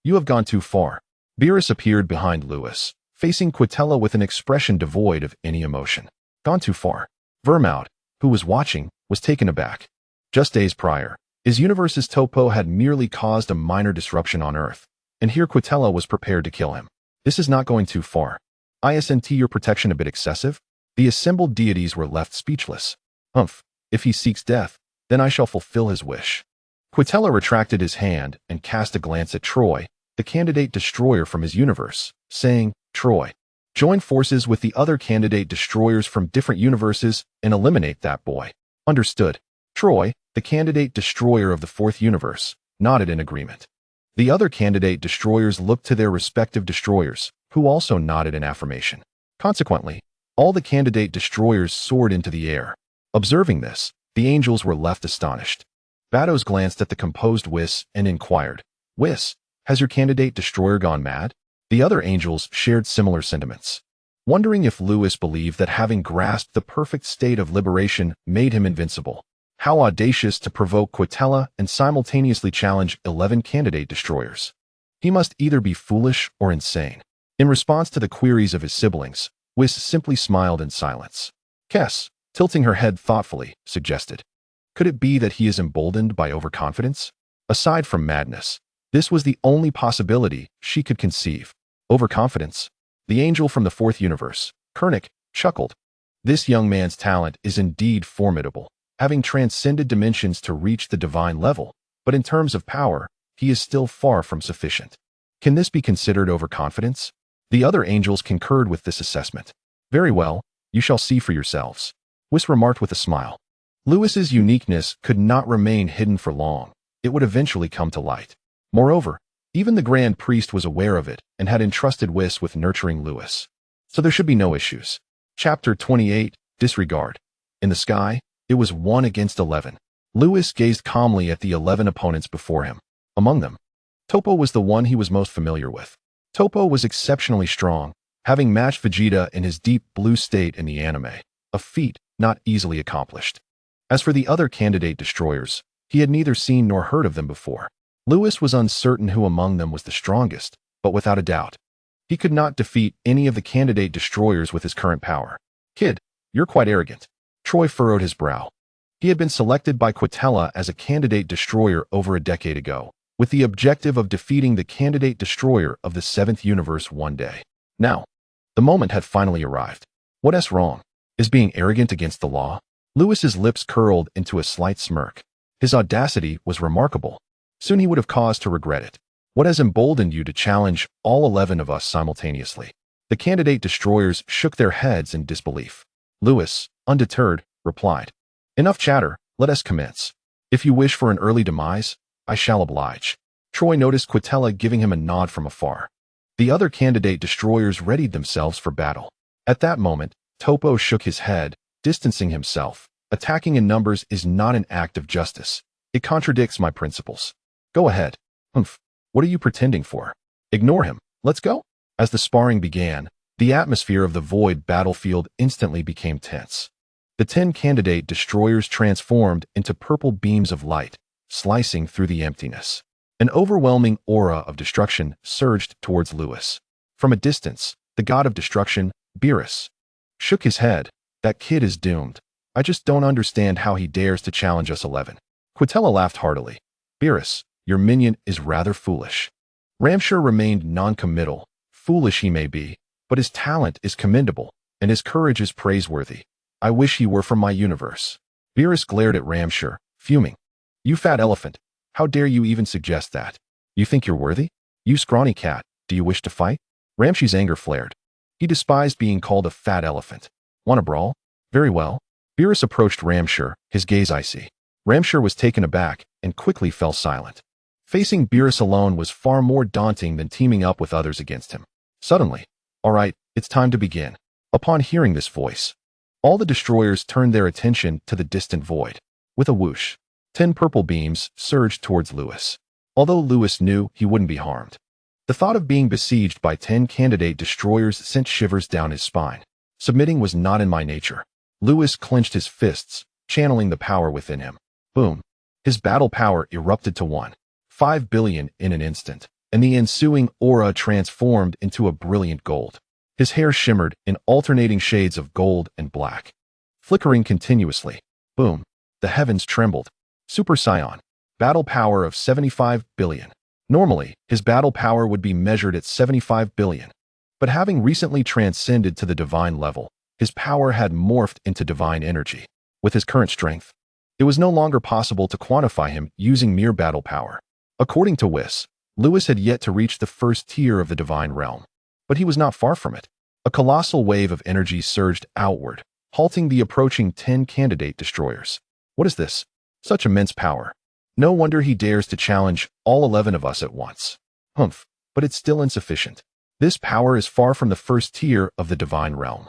you have gone too far. Beerus appeared behind Lewis, facing Quitella with an expression devoid of any emotion. Gone too far. Vermaud, who was watching, was taken aback. Just days prior, his universe's topo had merely caused a minor disruption on Earth, and here Quitella was prepared to kill him. This is not going too far. Isn't your protection a bit excessive? The assembled deities were left speechless. If he seeks death, then I shall fulfill his wish. Quitella retracted his hand and cast a glance at Troy, the candidate destroyer from his universe, saying, Troy, join forces with the other candidate destroyers from different universes and eliminate that boy. Understood. Troy, the candidate destroyer of the fourth universe, nodded in agreement. The other candidate destroyers looked to their respective destroyers, who also nodded in affirmation. Consequently, all the candidate destroyers soared into the air. Observing this, the angels were left astonished. Batos glanced at the composed Whis and inquired, Whis, has your candidate destroyer gone mad? The other angels shared similar sentiments, wondering if Lewis believed that having grasped the perfect state of liberation made him invincible. How audacious to provoke Quitella and simultaneously challenge 11 candidate destroyers. He must either be foolish or insane. In response to the queries of his siblings, Whis simply smiled in silence. Kess, tilting her head thoughtfully, suggested, could it be that he is emboldened by overconfidence? Aside from madness, this was the only possibility she could conceive. Overconfidence? The angel from the fourth universe, Kernick, chuckled. This young man's talent is indeed formidable, having transcended dimensions to reach the divine level, but in terms of power, he is still far from sufficient. Can this be considered overconfidence? The other angels concurred with this assessment. Very well, you shall see for yourselves, Whis remarked with a smile. Lewis's uniqueness could not remain hidden for long. It would eventually come to light. Moreover, even the Grand Priest was aware of it and had entrusted Whis with nurturing Lewis. So there should be no issues. Chapter 28, Disregard. In the sky, it was 1 against 11. Lewis gazed calmly at the 11 opponents before him. Among them, Topo was the one he was most familiar with. Topo was exceptionally strong, having matched Vegeta in his deep blue state in the anime, a feat not easily accomplished. As for the other candidate destroyers, he had neither seen nor heard of them before. Lewis was uncertain who among them was the strongest, but without a doubt, he could not defeat any of the candidate destroyers with his current power. Kid, you're quite arrogant. Troy furrowed his brow. He had been selected by Quitella as a candidate destroyer over a decade ago, with the objective of defeating the candidate destroyer of the 7th universe one day. Now, the moment had finally arrived. What's wrong? Is being arrogant against the law? Lewis's lips curled into a slight smirk. His audacity was remarkable. Soon he would have cause to regret it. What has emboldened you to challenge all 11 of us simultaneously? The candidate destroyers shook their heads in disbelief. Lewis, undeterred, replied, Enough chatter, let us commence. If you wish for an early demise, I shall oblige. Troy noticed Quitella giving him a nod from afar. The other candidate destroyers readied themselves for battle. At that moment, Topo shook his head, distancing himself. Attacking in numbers is not an act of justice. It contradicts my principles. Go ahead. Humph. What are you pretending for? Ignore him. Let's go. As the sparring began, the atmosphere of the void battlefield instantly became tense. The 10 candidate destroyers transformed into purple beams of light, slicing through the emptiness. An overwhelming aura of destruction surged towards Lewis. From a distance, the god of destruction, Beerus, shook his head. That kid is doomed. I just don't understand how he dares to challenge us 11. Quitella laughed heartily. Beerus, your minion is rather foolish. Ramshur remained non-committal. Foolish he may be, but his talent is commendable, and his courage is praiseworthy. I wish he were from my universe. Beerus glared at Ramshur, fuming. You fat elephant, how dare you even suggest that? You think you're worthy? You scrawny cat, do you wish to fight? Ramshur's anger flared. He despised being called a fat elephant. Want a brawl? Very well. Beerus approached Ramshur, his gaze icy. Ramshur was taken aback and quickly fell silent. Facing Beerus alone was far more daunting than teaming up with others against him. Suddenly, all right, it's time to begin. Upon hearing this voice, all the destroyers turned their attention to the distant void. With a whoosh, 10 purple beams surged towards Lewis. Although Lewis knew he wouldn't be harmed, the thought of being besieged by 10 candidate destroyers sent shivers down his spine. Submitting was not in my nature. Lewis clenched his fists, channeling the power within him. Boom. His battle power erupted to 1.5 billion in an instant, and the ensuing aura transformed into a brilliant gold. His hair shimmered in alternating shades of gold and black, flickering continuously. Boom. The heavens trembled. Super Saiyan. Battle power of 75 billion. Normally, his battle power would be measured at 75 billion. But having recently transcended to the divine level, his power had morphed into divine energy. With his current strength, It was no longer possible to quantify him using mere battle power. According to Whis, Lewis had yet to reach the first tier of the divine realm. But he was not far from it. A colossal wave of energy surged outward, halting the approaching 10 candidate destroyers. What is this? Such immense power. No wonder he dares to challenge all 11 of us at once. Humph, but it's still insufficient. This power is far from the first tier of the divine realm.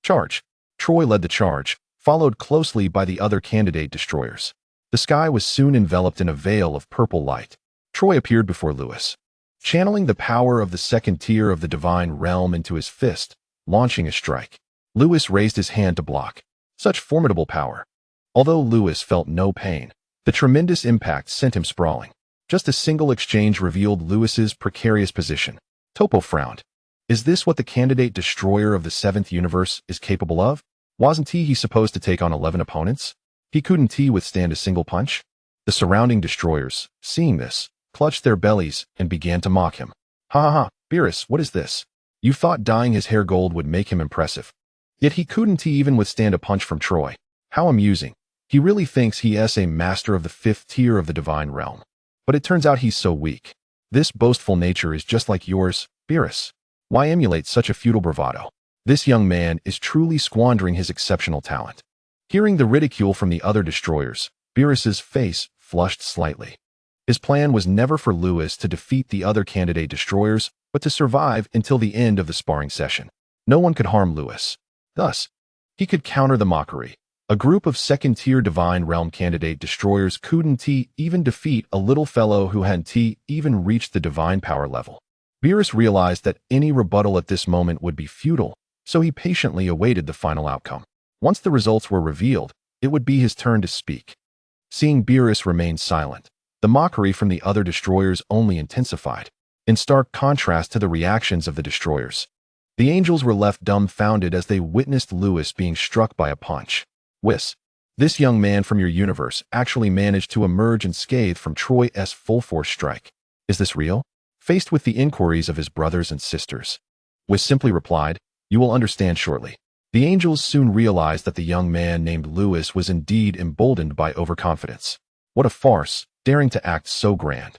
Charge. Troy led the charge, followed closely by the other candidate destroyers. The sky was soon enveloped in a veil of purple light. Troy appeared before Lewis, channeling the power of the second tier of the divine realm into his fist, launching a strike. Lewis raised his hand to block. Such formidable power. Although Lewis felt no pain, the tremendous impact sent him sprawling. Just a single exchange revealed Lewis's precarious position. Topo frowned. Is this what the candidate destroyer of the 7th universe is capable of? Wasn't he supposed to take on 11 opponents? He couldn't withstand a single punch? The surrounding destroyers, seeing this, clutched their bellies and began to mock him. Ha ha ha, Beerus, what is this? You thought dyeing his hair gold would make him impressive. Yet he couldn't even withstand a punch from Troy. How amusing. He really thinks he is a master of the 5th tier of the divine realm. But it turns out he's so weak. This boastful nature is just like yours, Beerus. Why emulate such a futile bravado? This young man is truly squandering his exceptional talent. Hearing the ridicule from the other destroyers, Beerus's face flushed slightly. His plan was never for Lewis to defeat the other candidate destroyers, but to survive until the end of the sparring session. No one could harm Lewis. Thus, he could counter the mockery. A group of second-tier divine realm candidate destroyers couldn't even defeat a little fellow who hadn't even reached the divine power level. Beerus realized that any rebuttal at this moment would be futile, so he patiently awaited the final outcome. Once the results were revealed, it would be his turn to speak. Seeing Beerus remain silent, the mockery from the other destroyers only intensified, in stark contrast to the reactions of the destroyers. The angels were left dumbfounded as they witnessed Lewis being struck by a punch. Whis, this young man from your universe actually managed to emerge unscathed from Troy's full-force strike. Is this real? Faced with the inquiries of his brothers and sisters, Whis simply replied, you will understand shortly. The angels soon realized that the young man named Lewis was indeed emboldened by overconfidence. What a farce, daring to act so grand.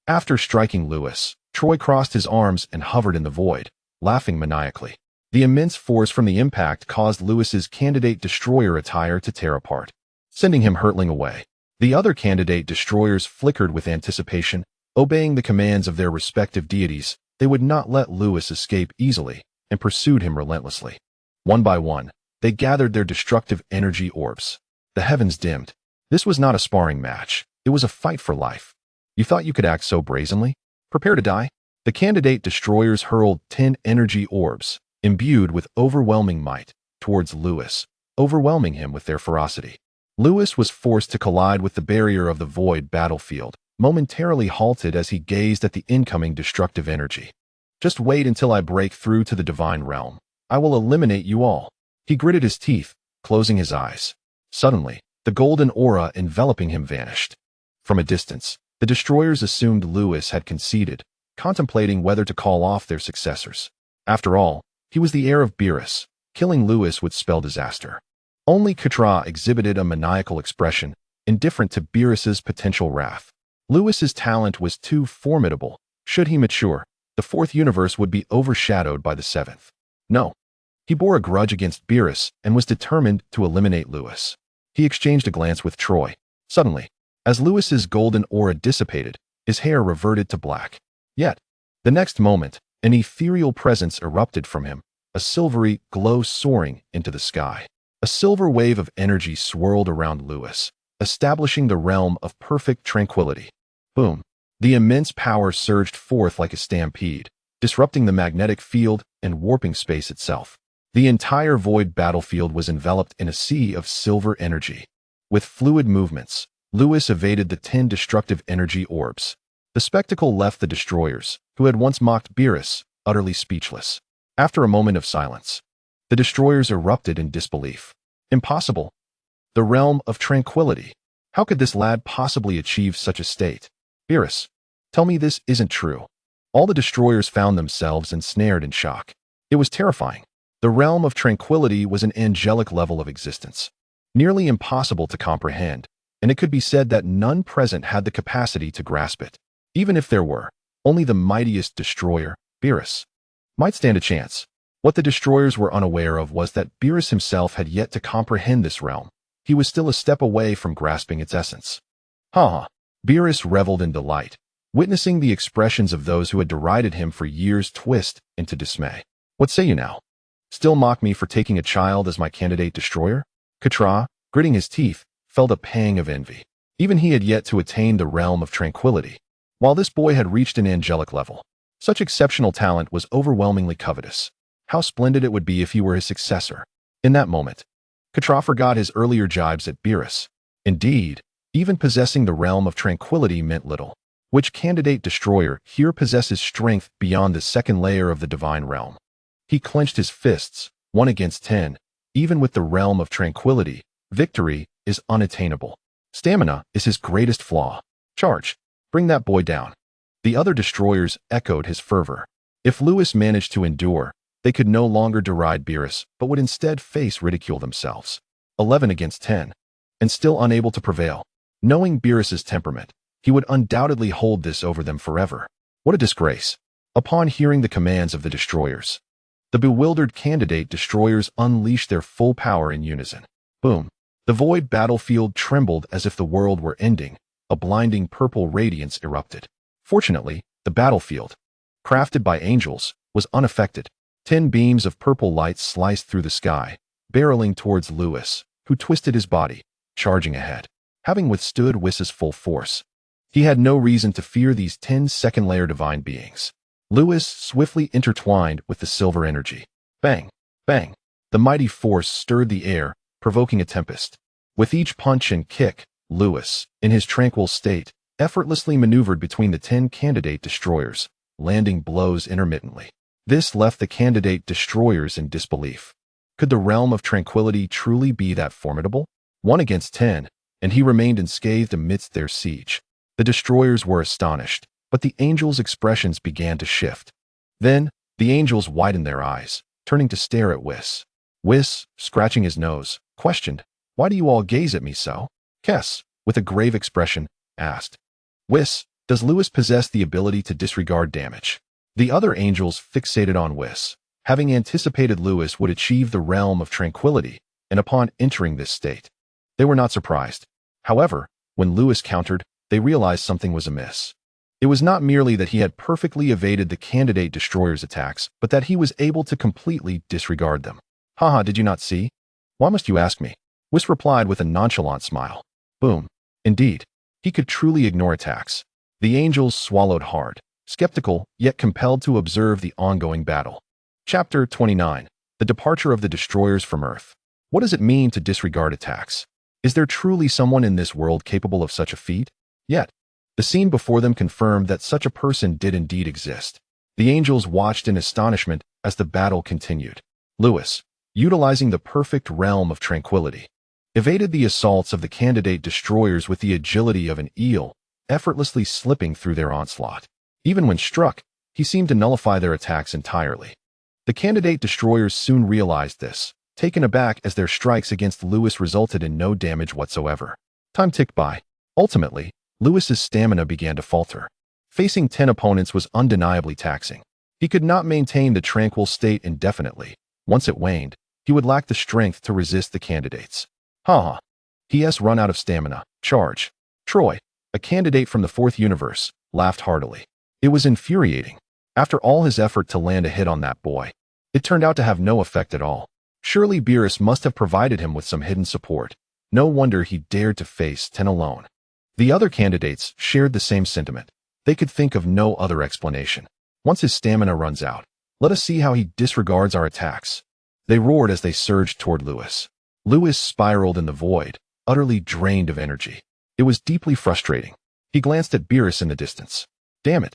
After striking Lewis, Troy crossed his arms and hovered in the void, laughing maniacally. The immense force from the impact caused Lewis's candidate destroyer attire to tear apart, sending him hurtling away. The other candidate destroyers flickered with anticipation, obeying the commands of their respective deities. They would not let Lewis escape easily and pursued him relentlessly. One by one, they gathered their destructive energy orbs. The heavens dimmed. This was not a sparring match. It was a fight for life. You thought you could act so brazenly? Prepare to die. The candidate destroyers hurled 10 energy orbs, imbued with overwhelming might, towards Lewis, overwhelming him with their ferocity. Lewis was forced to collide with the barrier of the void battlefield, momentarily halted as he gazed at the incoming destructive energy. Just wait until I break through to the divine realm. I will eliminate you all. He gritted his teeth, closing his eyes. Suddenly, the golden aura enveloping him vanished. From a distance, the destroyers assumed Lewis had conceded, contemplating whether to call off their successors. After all, he was the heir of Beerus. Killing Lewis would spell disaster. Only Katra exhibited a maniacal expression, indifferent to Beerus's potential wrath. Lewis's talent was too formidable. Should he mature, the 4th universe would be overshadowed by the 7th. No. He bore a grudge against Beerus and was determined to eliminate Lewis. He exchanged a glance with Troy. Suddenly, as Lewis's golden aura dissipated, his hair reverted to black. Yet, the next moment, an ethereal presence erupted from him, a silvery glow soaring into the sky. A silver wave of energy swirled around Lewis, establishing the realm of perfect tranquility. Boom. The immense power surged forth like a stampede, disrupting the magnetic field and warping space itself. The entire void battlefield was enveloped in a sea of silver energy. With fluid movements, Lewis evaded the 10 destructive energy orbs. The spectacle left the destroyers, who had once mocked Beerus, utterly speechless. After a moment of silence, the destroyers erupted in disbelief. Impossible. The realm of tranquility. How could this lad possibly achieve such a state? Beerus, tell me this isn't true. All the destroyers found themselves ensnared in shock. It was terrifying. The realm of tranquility was an angelic level of existence, nearly impossible to comprehend, and it could be said that none present had the capacity to grasp it. Even if there were, only the mightiest destroyer, Beerus, might stand a chance. What the destroyers were unaware of was that Beerus himself had yet to comprehend this realm. He was still a step away from grasping its essence. Ha! Beerus reveled in delight, witnessing the expressions of those who had derided him for years twist into dismay. What say you now? Still mock me for taking a child as my candidate destroyer? Katra, gritting his teeth, felt a pang of envy. Even he had yet to attain the realm of tranquility, while this boy had reached an angelic level. Such exceptional talent was overwhelmingly covetous. How splendid it would be if he were his successor. In that moment, Katra forgot his earlier jibes at Beerus. Indeed, even possessing the realm of tranquility meant little. Which candidate destroyer here possesses strength beyond the second layer of the divine realm? He clenched his fists, 1 against 10. Even with the realm of tranquility, victory is unattainable. Stamina is his greatest flaw. Charge! Bring that boy down. The other destroyers echoed his fervor. If Lewis managed to endure, they could no longer deride Beerus, but would instead face ridicule themselves. 11 against 10. And still unable to prevail. Knowing Beerus's temperament, he would undoubtedly hold this over them forever. What a disgrace. Upon hearing the commands of the destroyers, the bewildered candidate destroyers unleashed their full power in unison. Boom. The void battlefield trembled as if the world were ending. A blinding purple radiance erupted. Fortunately, the battlefield, crafted by angels, was unaffected. 10 beams of purple light sliced through the sky, barreling towards Lewis, who twisted his body, charging ahead. Having withstood Whis's full force, he had no reason to fear these 10 second-layer divine beings. Lewis swiftly intertwined with the silver energy. Bang! Bang! The mighty force stirred the air, provoking a tempest. With each punch and kick, Lewis, in his tranquil state, effortlessly maneuvered between the 10 candidate destroyers, landing blows intermittently. This left the candidate destroyers in disbelief. Could the realm of tranquility truly be that formidable? 1 against 10, and he remained unscathed amidst their siege. The destroyers were astonished, but the angels' expressions began to shift. Then, the angels widened their eyes, turning to stare at Whis. Whis, scratching his nose, questioned, "Why do you all gaze at me so?" Kess, with a grave expression, asked, "Whis, does Lewis possess the ability to disregard damage?" The other angels fixated on Whis, having anticipated Lewis would achieve the realm of tranquility, and upon entering this state, they were not surprised. However, when Lewis countered, they realized something was amiss. It was not merely that he had perfectly evaded the candidate destroyer's attacks, but that he was able to completely disregard them. Haha, did you not see? Why must you ask me? Whis replied with a nonchalant smile. Boom. Indeed, he could truly ignore attacks. The angels swallowed hard, skeptical, yet compelled to observe the ongoing battle. Chapter 29. The Departure of the Destroyers from Earth. What does it mean to disregard attacks? Is there truly someone in this world capable of such a feat? Yet, the scene before them confirmed that such a person did indeed exist. The angels watched in astonishment as the battle continued. Lewis, utilizing the perfect realm of tranquility, evaded the assaults of the candidate destroyers with the agility of an eel, effortlessly slipping through their onslaught. Even when struck, he seemed to nullify their attacks entirely. The candidate destroyers soon realized this, taken aback as their strikes against Lewis resulted in no damage whatsoever. Time ticked by. Ultimately, Lewis's stamina began to falter. Facing 10 opponents was undeniably taxing. He could not maintain the tranquil state indefinitely. Once it waned, he would lack the strength to resist the candidates. Ha! He has run out of stamina. Charge. Troy, a candidate from the 4th universe, laughed heartily. It was infuriating. After all his effort to land a hit on that boy, it turned out to have no effect at all. Surely Beerus must have provided him with some hidden support. No wonder he dared to face 10 alone. The other candidates shared the same sentiment. They could think of no other explanation. Once his stamina runs out, let us see how he disregards our attacks. They roared as they surged toward Lewis. Lewis spiraled in the void, utterly drained of energy. It was deeply frustrating. He glanced at Beerus in the distance. Damn it.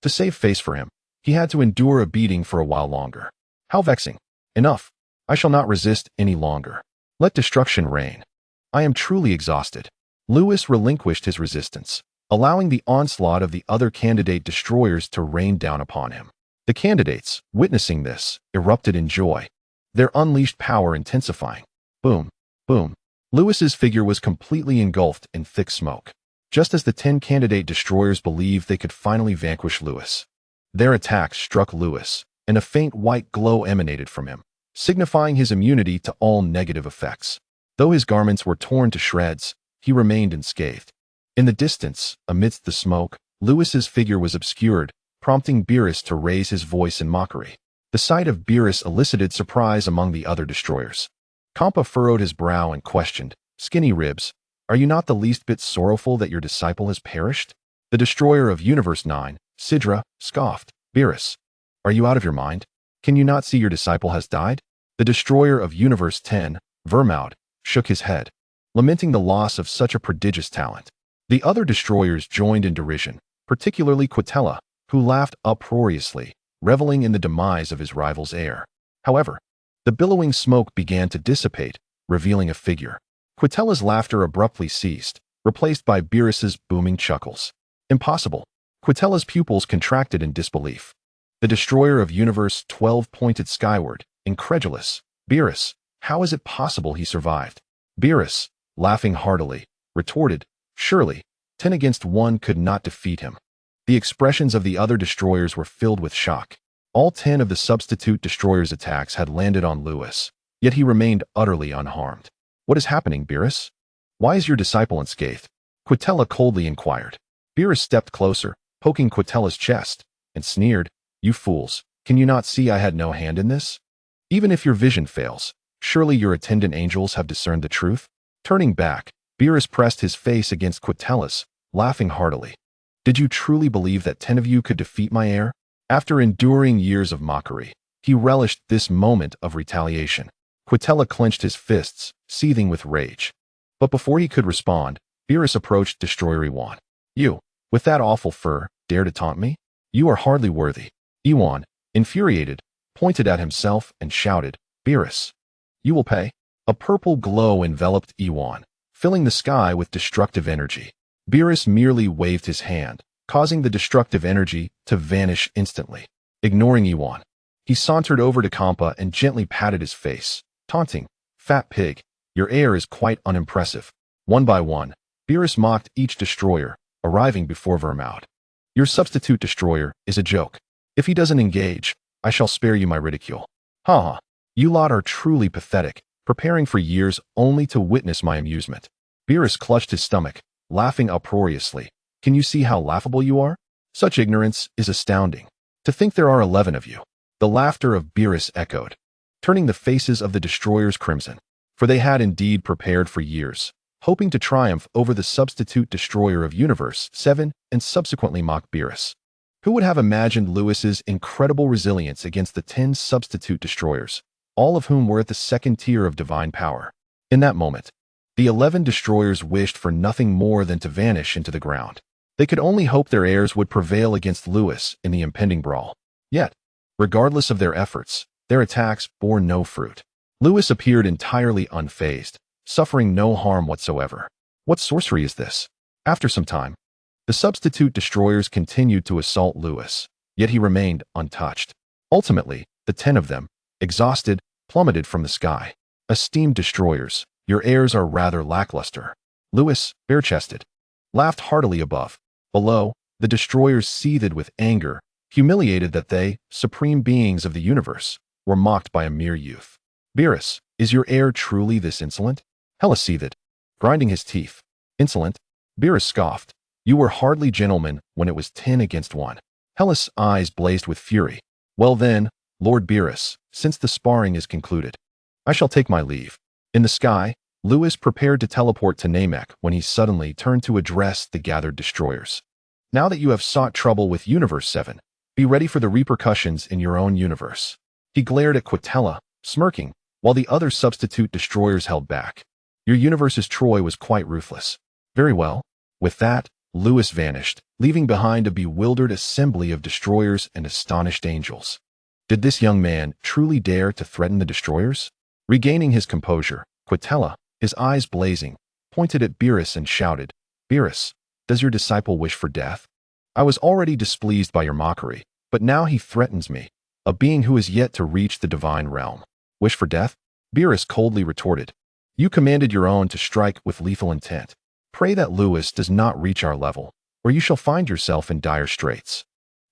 To save face for him, he had to endure a beating for a while longer. How vexing. Enough. I shall not resist any longer. Let destruction reign. I am truly exhausted. Lewis relinquished his resistance, allowing the onslaught of the other candidate destroyers to rain down upon him. The candidates, witnessing this, erupted in joy, their unleashed power intensifying. Boom, boom. Lewis's figure was completely engulfed in thick smoke. Just as the 10 candidate destroyers believed they could finally vanquish Lewis, their attacks struck Lewis, and a faint white glow emanated from him, signifying his immunity to all negative effects. Though his garments were torn to shreds, he remained unscathed. In the distance, amidst the smoke, Lewis's figure was obscured, prompting Beerus to raise his voice in mockery. The sight of Beerus elicited surprise among the other destroyers. Kampa furrowed his brow and questioned, "Skinny Ribs, are you not the least bit sorrowful that your disciple has perished?" The destroyer of Universe 9, Sidra, scoffed, "Beerus, are you out of your mind? Can you not see your disciple has died?" The destroyer of Universe 10, Vermaud, shook his head, lamenting the loss of such a prodigious talent. The other destroyers joined in derision, particularly Quitella, who laughed uproariously, reveling in the demise of his rival's heir. However, the billowing smoke began to dissipate, revealing a figure. Quitella's laughter abruptly ceased, replaced by Beerus's booming chuckles. "Impossible." Quitella's pupils contracted in disbelief. The destroyer of Universe 12 pointed skyward, incredulous. "Beerus, how is it possible he survived?" Beerus, laughing heartily, retorted, "Surely, 10 against 1 could not defeat him." The expressions of the other destroyers were filled with shock. All 10 of the substitute destroyers' attacks had landed on Lewis, yet he remained utterly unharmed. "What is happening, Beerus? Why is your disciple unscathed?" Quitella coldly inquired. Beerus stepped closer, poking Quitella's chest, and sneered, "You fools, can you not see I had no hand in this? Even if your vision fails, surely your attendant angels have discerned the truth?" Turning back, Beerus pressed his face against Quitella's, laughing heartily. "Did you truly believe that 10 of you could defeat my heir?" After enduring years of mockery, he relished this moment of retaliation. Quitella clenched his fists, seething with rage. But before he could respond, Beerus approached Destroyer Ewan. "You, with that awful fur, dare to taunt me? You are hardly worthy." Ewan, infuriated, pointed at himself and shouted, "Beerus, you will pay." A purple glow enveloped Ewan, filling the sky with destructive energy. Beerus merely waved his hand, causing the destructive energy to vanish instantly. Ignoring Ewan, he sauntered over to Kampa and gently patted his face, taunting, "Fat pig, your heir is quite unimpressive." One by one, Beerus mocked each destroyer, arriving before Vermaud. "Your substitute destroyer is a joke. If he doesn't engage, I shall spare you my ridicule. Ha ha, you lot are truly pathetic, preparing for years only to witness my amusement." Beerus clutched his stomach, laughing uproariously. "Can you see how laughable you are? Such ignorance is astounding. To think there are 11 of you." The laughter of Beerus echoed, turning the faces of the destroyers crimson, for they had indeed prepared for years, hoping to triumph over the substitute destroyer of Universe 7 and subsequently mock Beerus. Who would have imagined Lewis's incredible resilience against the 10 substitute destroyers, all of whom were at the second tier of divine power? In that moment, the 11 destroyers wished for nothing more than to vanish into the ground. They could only hope their heirs would prevail against Lewis in the impending brawl. Yet, regardless of their efforts, their attacks bore no fruit. Lewis appeared entirely unfazed, suffering no harm whatsoever. What sorcery is this? After some time, the substitute destroyers continued to assault Lewis, yet he remained untouched. Ultimately, the 10 of them, exhausted, plummeted from the sky. "Esteemed destroyers, your heirs are rather lackluster." Lewis, bare-chested, laughed heartily above. Below, the destroyers seethed with anger, humiliated that they, supreme beings of the universe, were mocked by a mere youth. "Beerus, is your heir truly this insolent?" Hela seethed, grinding his teeth. "Insolent?" Beerus scoffed. "You were hardly gentlemen when it was 10 against 1. Hela's eyes blazed with fury. "Well then, Lord Beerus, since the sparring is concluded, I shall take my leave." In the sky, Lewis prepared to teleport to Namek when he suddenly turned to address the gathered destroyers. "Now that you have sought trouble with Universe 7, be ready for the repercussions in your own universe." He glared at Quitella, smirking, while the other substitute destroyers held back. "Your universe's Troy was quite ruthless." "Very well." With that, Lewis vanished, leaving behind a bewildered assembly of destroyers and astonished angels. Did this young man truly dare to threaten the destroyers? Regaining his composure, Quitella, his eyes blazing, pointed at Beerus and shouted, "Beerus, does your disciple wish for death? I was already displeased by your mockery, but now he threatens me, a being who is yet to reach the divine realm. Wish for death?" Beerus coldly retorted, You commanded your own to strike with lethal intent. Pray that Lewis does not reach our level, or you shall find yourself in dire straits.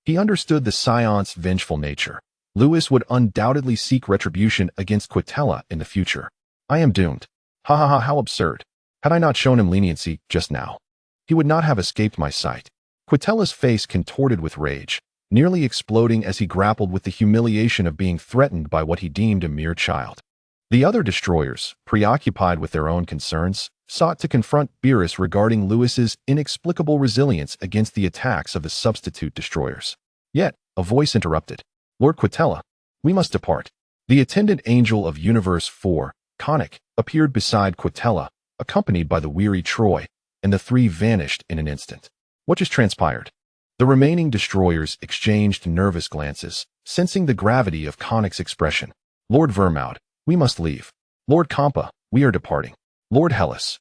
He understood the Scion's vengeful nature. Lewis would undoubtedly seek retribution against Quitella in the future. I am doomed. Ha ha ha, how absurd. Had I not shown him leniency just now, he would not have escaped my sight. Quitella's face contorted with rage, nearly exploding as he grappled with the humiliation of being threatened by what he deemed a mere child. The other destroyers, preoccupied with their own concerns, sought to confront Beerus regarding Lewis's inexplicable resilience against the attacks of the substitute destroyers. Yet, a voice interrupted. Lord Quitella, we must depart. The attendant angel of Universe 4, Conic, appeared beside Quitella, accompanied by the weary Troy, and the three vanished in an instant. What just transpired? The remaining destroyers exchanged nervous glances, sensing the gravity of Conic's expression. Lord Vermaud, we must leave. Lord Compa, we are departing. Lord Hellas.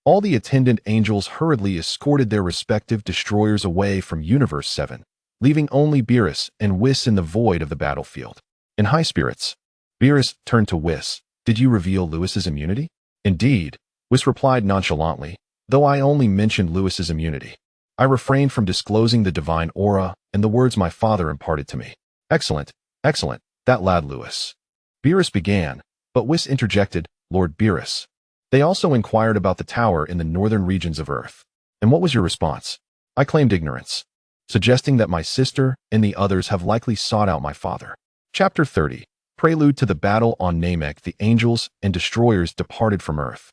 All the attendant angels hurriedly escorted their respective destroyers away from Universe 7, leaving only Beerus and Whis in the void of the battlefield. In high spirits, Beerus turned to Whis. Did you reveal Lewis's immunity? Indeed, Whis replied nonchalantly, though I only mentioned Lewis's immunity. I refrained from disclosing the divine aura and the words my father imparted to me. Excellent, excellent, that lad Lewis. Beerus began, but Whis interjected, Lord Beerus. They also inquired about the tower in the northern regions of Earth. And what was your response? I claimed ignorance, suggesting that my sister and the others have likely sought out my father. Chapter 30. Prelude to the battle on Namek. The angels and destroyers departed from Earth.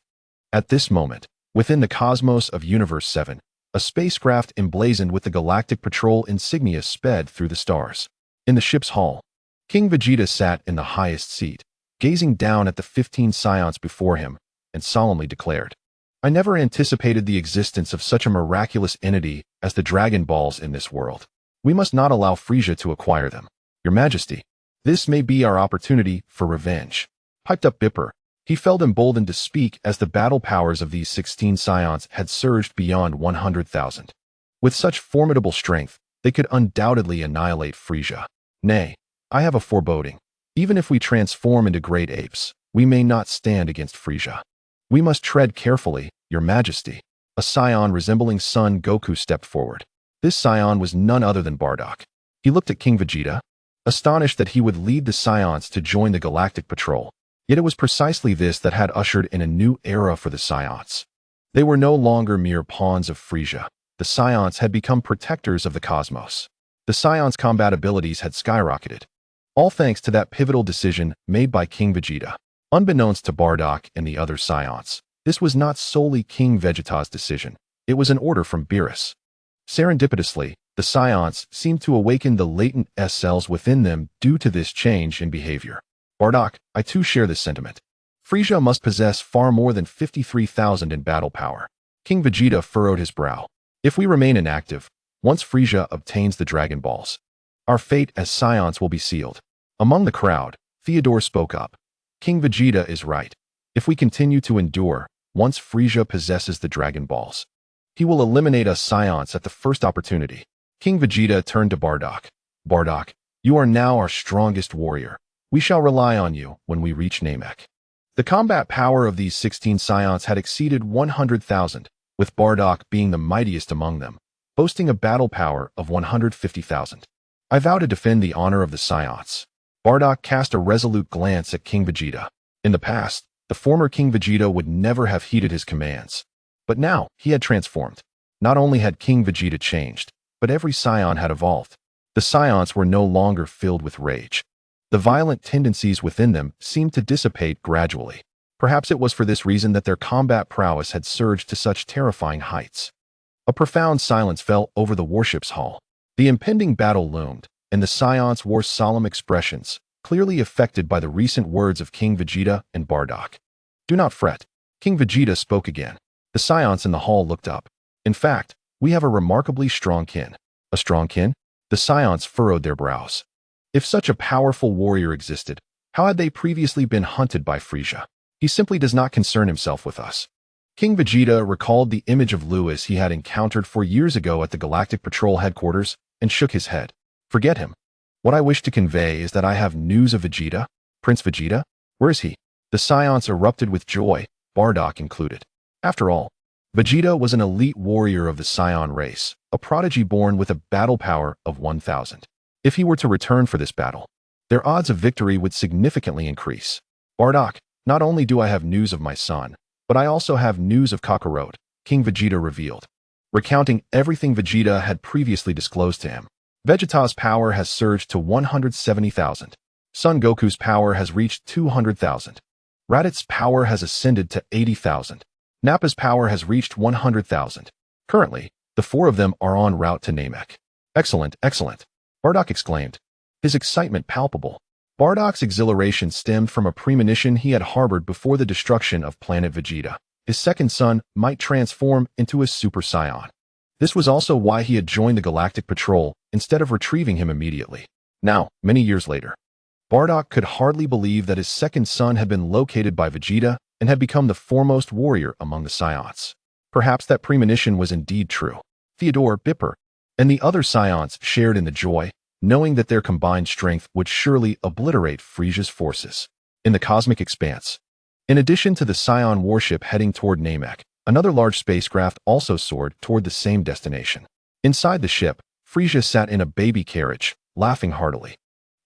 At this moment, within the cosmos of Universe 7, a spacecraft emblazoned with the Galactic Patrol insignia sped through the stars. In the ship's hull, King Vegeta sat in the highest seat, gazing down at the 15 Scions before him, and solemnly declared, I never anticipated the existence of such a miraculous entity as the Dragon Balls in this world. We must not allow Frisia to acquire them. Your Majesty, this may be our opportunity for revenge. Piped up Bipper. He felt emboldened to speak as the battle powers of these 16 Scions had surged beyond 100,000. With such formidable strength, they could undoubtedly annihilate Frisia. Nay, I have a foreboding. Even if we transform into great apes, we may not stand against Frisia. We must tread carefully, Your Majesty. A Scion resembling Son Goku stepped forward. This Scion was none other than Bardock. He looked at King Vegeta, astonished that he would lead the Scions to join the Galactic Patrol. Yet it was precisely this that had ushered in a new era for the Scions. They were no longer mere pawns of Frisia. The Scions had become protectors of the cosmos. The Scions' combat abilities had skyrocketed, all thanks to that pivotal decision made by King Vegeta. Unbeknownst to Bardock and the other Scions, this was not solely King Vegeta's decision. It was an order from Beerus. Serendipitously, the Scions seemed to awaken the latent S-cells within them due to this change in behavior. Bardock, I too share this sentiment. Frisia must possess far more than 53,000 in battle power. King Vegeta furrowed his brow. If we remain inactive, once Frisia obtains the Dragon Balls, our fate as Scions will be sealed. Among the crowd, Theodore spoke up. King Vegeta is right. If we continue to endure, once Frisia possesses the Dragon Balls, he will eliminate us Scions at the first opportunity. King Vegeta turned to Bardock. Bardock, you are now our strongest warrior. We shall rely on you when we reach Namek. The combat power of these 16 Scions had exceeded 100,000, with Bardock being the mightiest among them, boasting a battle power of 150,000. I vow to defend the honor of the Scions. Bardock cast a resolute glance at King Vegeta. In the past, the former King Vegeta would never have heeded his commands. But now, he had transformed. Not only had King Vegeta changed, but every Scion had evolved. The Scions were no longer filled with rage. The violent tendencies within them seemed to dissipate gradually. Perhaps it was for this reason that their combat prowess had surged to such terrifying heights. A profound silence fell over the warship's hull. The impending battle loomed, and the Scions wore solemn expressions, clearly affected by the recent words of King Vegeta and Bardock. Do not fret. King Vegeta spoke again. The Scions in the hall looked up. In fact, we have a remarkably strong kin. A strong kin? The Scions furrowed their brows. If such a powerful warrior existed, how had they previously been hunted by Frisia? He simply does not concern himself with us. King Vegeta recalled the image of Lewis he had encountered 4 years ago at the Galactic Patrol headquarters and shook his head. Forget him. What I wish to convey is that I have news of Vegeta. Prince Vegeta? Where is he? The Scions erupted with joy, Bardock included. After all, Vegeta was an elite warrior of the Saiyan race, a prodigy born with a battle power of 1,000. If he were to return for this battle, their odds of victory would significantly increase. Bardock, not only do I have news of my son, but I also have news of Kakarot, King Vegeta revealed, recounting everything Vegeta had previously disclosed to him. Vegeta's power has surged to 170,000. Son Goku's power has reached 200,000. Raditz' power has ascended to 80,000. Nappa's power has reached 100,000. Currently, the four of them are en route to Namek. Excellent, excellent, Bardock exclaimed, his excitement palpable. Bardock's exhilaration stemmed from a premonition he had harbored before the destruction of planet Vegeta. His second son might transform into a Super Saiyan. This was also why he had joined the Galactic Patrol instead of retrieving him immediately. Now, many years later, Bardock could hardly believe that his second son had been located by Vegeta and had become the foremost warrior among the Saiyans. Perhaps that premonition was indeed true. Theodore, Bipper, and the other Saiyans shared in the joy, knowing that their combined strength would surely obliterate Frisia's forces. In the cosmic expanse, in addition to the Saiyan warship heading toward Namek, another large spacecraft also soared toward the same destination. Inside the ship, Frisia sat in a baby carriage, laughing heartily.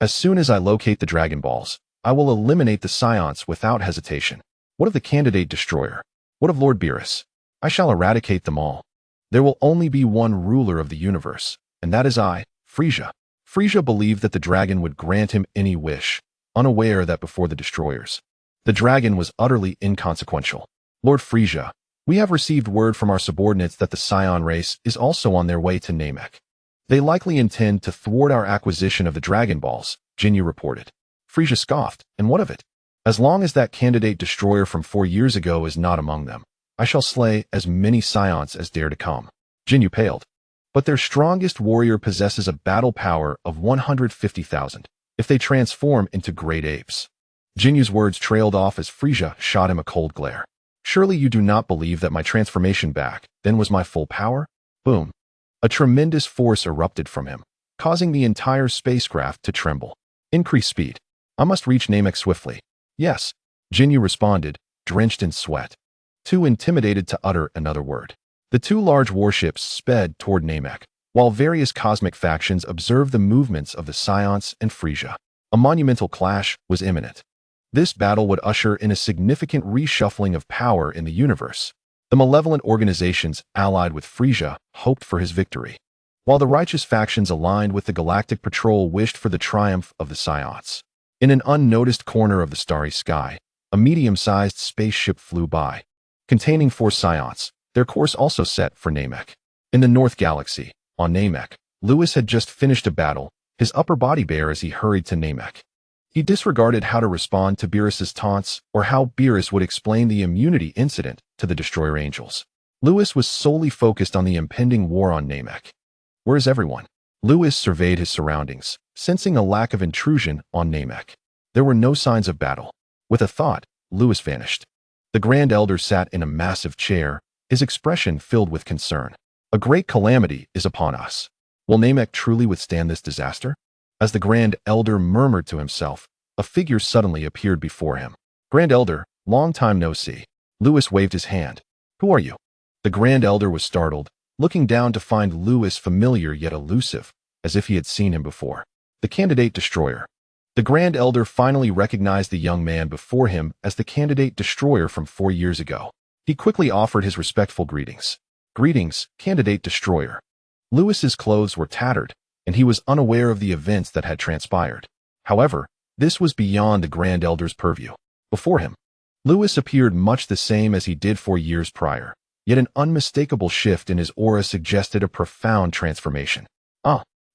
As soon as I locate the Dragon Balls, I will eliminate the Saiyans without hesitation. What of the candidate destroyer? What of Lord Beerus? I shall eradicate them all. There will only be one ruler of the universe, and that is I, Frisia. Frisia believed that the dragon would grant him any wish, unaware that before the destroyers, the dragon was utterly inconsequential. Lord Frisia, we have received word from our subordinates that the Saiyan race is also on their way to Namek. They likely intend to thwart our acquisition of the Dragon Balls, Jinyu reported. Frisia scoffed, and what of it? As long as that candidate destroyer from 4 years ago is not among them, I shall slay as many Saiyans as dare to come. Jinyu paled. But their strongest warrior possesses a battle power of 150,000 if they transform into great apes. Jinyu's words trailed off as Frisia shot him a cold glare. Surely you do not believe that my transformation back then was my full power? Boom. A tremendous force erupted from him, causing the entire spacecraft to tremble. Increase speed. I must reach Namek swiftly. Yes, Jinyu responded, drenched in sweat, too intimidated to utter another word. The two large warships sped toward Namek, while various cosmic factions observed the movements of the Saiyans and Frisia. A monumental clash was imminent. This battle would usher in a significant reshuffling of power in the universe. The malevolent organizations allied with Frisia hoped for his victory, while the righteous factions aligned with the Galactic Patrol wished for the triumph of the Saiyans. In an unnoticed corner of the starry sky, a medium-sized spaceship flew by, containing 4 Saiyans, their course also set for Namek. In the North Galaxy, on Namek, Lewis had just finished a battle, his upper body bare as he hurried to Namek. He disregarded how to respond to Beerus's taunts or how Beerus would explain the immunity incident to the Destroyer Angels. Lewis was solely focused on the impending war on Namek. Where is everyone? Lewis surveyed his surroundings, sensing a lack of intrusion on Namek. There were no signs of battle. With a thought, Lewis vanished. The Grand Elder sat in a massive chair, his expression filled with concern. A great calamity is upon us. Will Namek truly withstand this disaster? As the Grand Elder murmured to himself, a figure suddenly appeared before him. Grand Elder, long time no see. Lewis waved his hand. Who are you? The Grand Elder was startled, looking down to find Lewis familiar yet elusive, as if he had seen him before. The candidate destroyer. The Grand Elder finally recognized the young man before him as the candidate destroyer from 4 years ago. He quickly offered his respectful greetings. Greetings, candidate destroyer. Lewis's clothes were tattered, and he was unaware of the events that had transpired. However, this was beyond the Grand Elder's purview. Before him, Lewis appeared much the same as he did 4 years prior, yet an unmistakable shift in his aura suggested a profound transformation.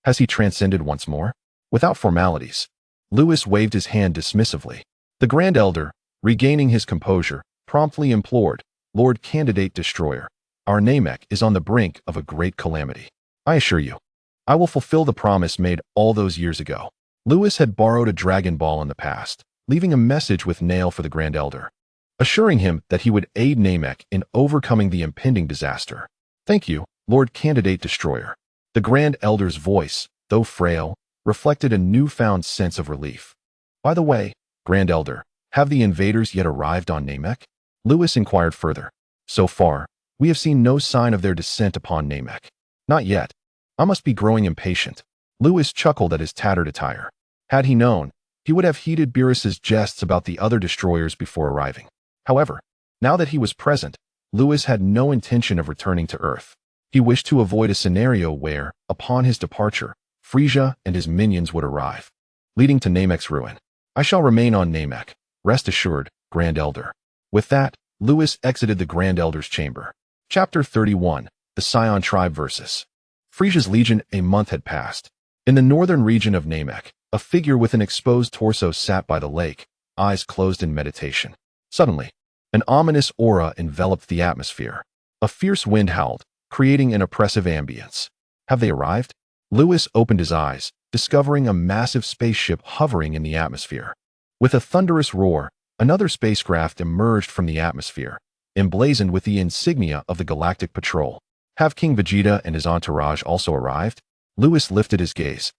Has he transcended once more? Without formalities, Lewis waved his hand dismissively. The Grand Elder, regaining his composure, promptly implored, Lord Candidate Destroyer, our Namek is on the brink of a great calamity. I assure you, I will fulfill the promise made all those years ago. Lewis had borrowed a Dragon Ball in the past, leaving a message with Nail for the Grand Elder, assuring him that he would aid Namek in overcoming the impending disaster. Thank you, Lord Candidate Destroyer. The Grand Elder's voice, though frail, reflected a newfound sense of relief. By the way, Grand Elder, have the invaders yet arrived on Namek? Lewis inquired further. So far, we have seen no sign of their descent upon Namek. Not yet. I must be growing impatient. Lewis chuckled at his tattered attire. Had he known, he would have heeded Beerus's jests about the other destroyers before arriving. However, now that he was present, Lewis had no intention of returning to Earth. He wished to avoid a scenario where, upon his departure, Frisia and his minions would arrive, leading to Namek's ruin. I shall remain on Namek. Rest assured, Grand Elder. With that, Lewis exited the Grand Elder's chamber. Chapter 31. The Saiyan Tribe vs. Frisia's Legion. A month had passed. In the northern region of Namek, a figure with an exposed torso sat by the lake, eyes closed in meditation. Suddenly, an ominous aura enveloped the atmosphere. A fierce wind howled, creating an oppressive ambience. Have they arrived? Lewis opened his eyes, discovering a massive spaceship hovering in the atmosphere. With a thunderous roar, another spacecraft emerged from the atmosphere, emblazoned with the insignia of the Galactic Patrol. Have King Vegeta and his entourage also arrived? Lewis lifted his gaze,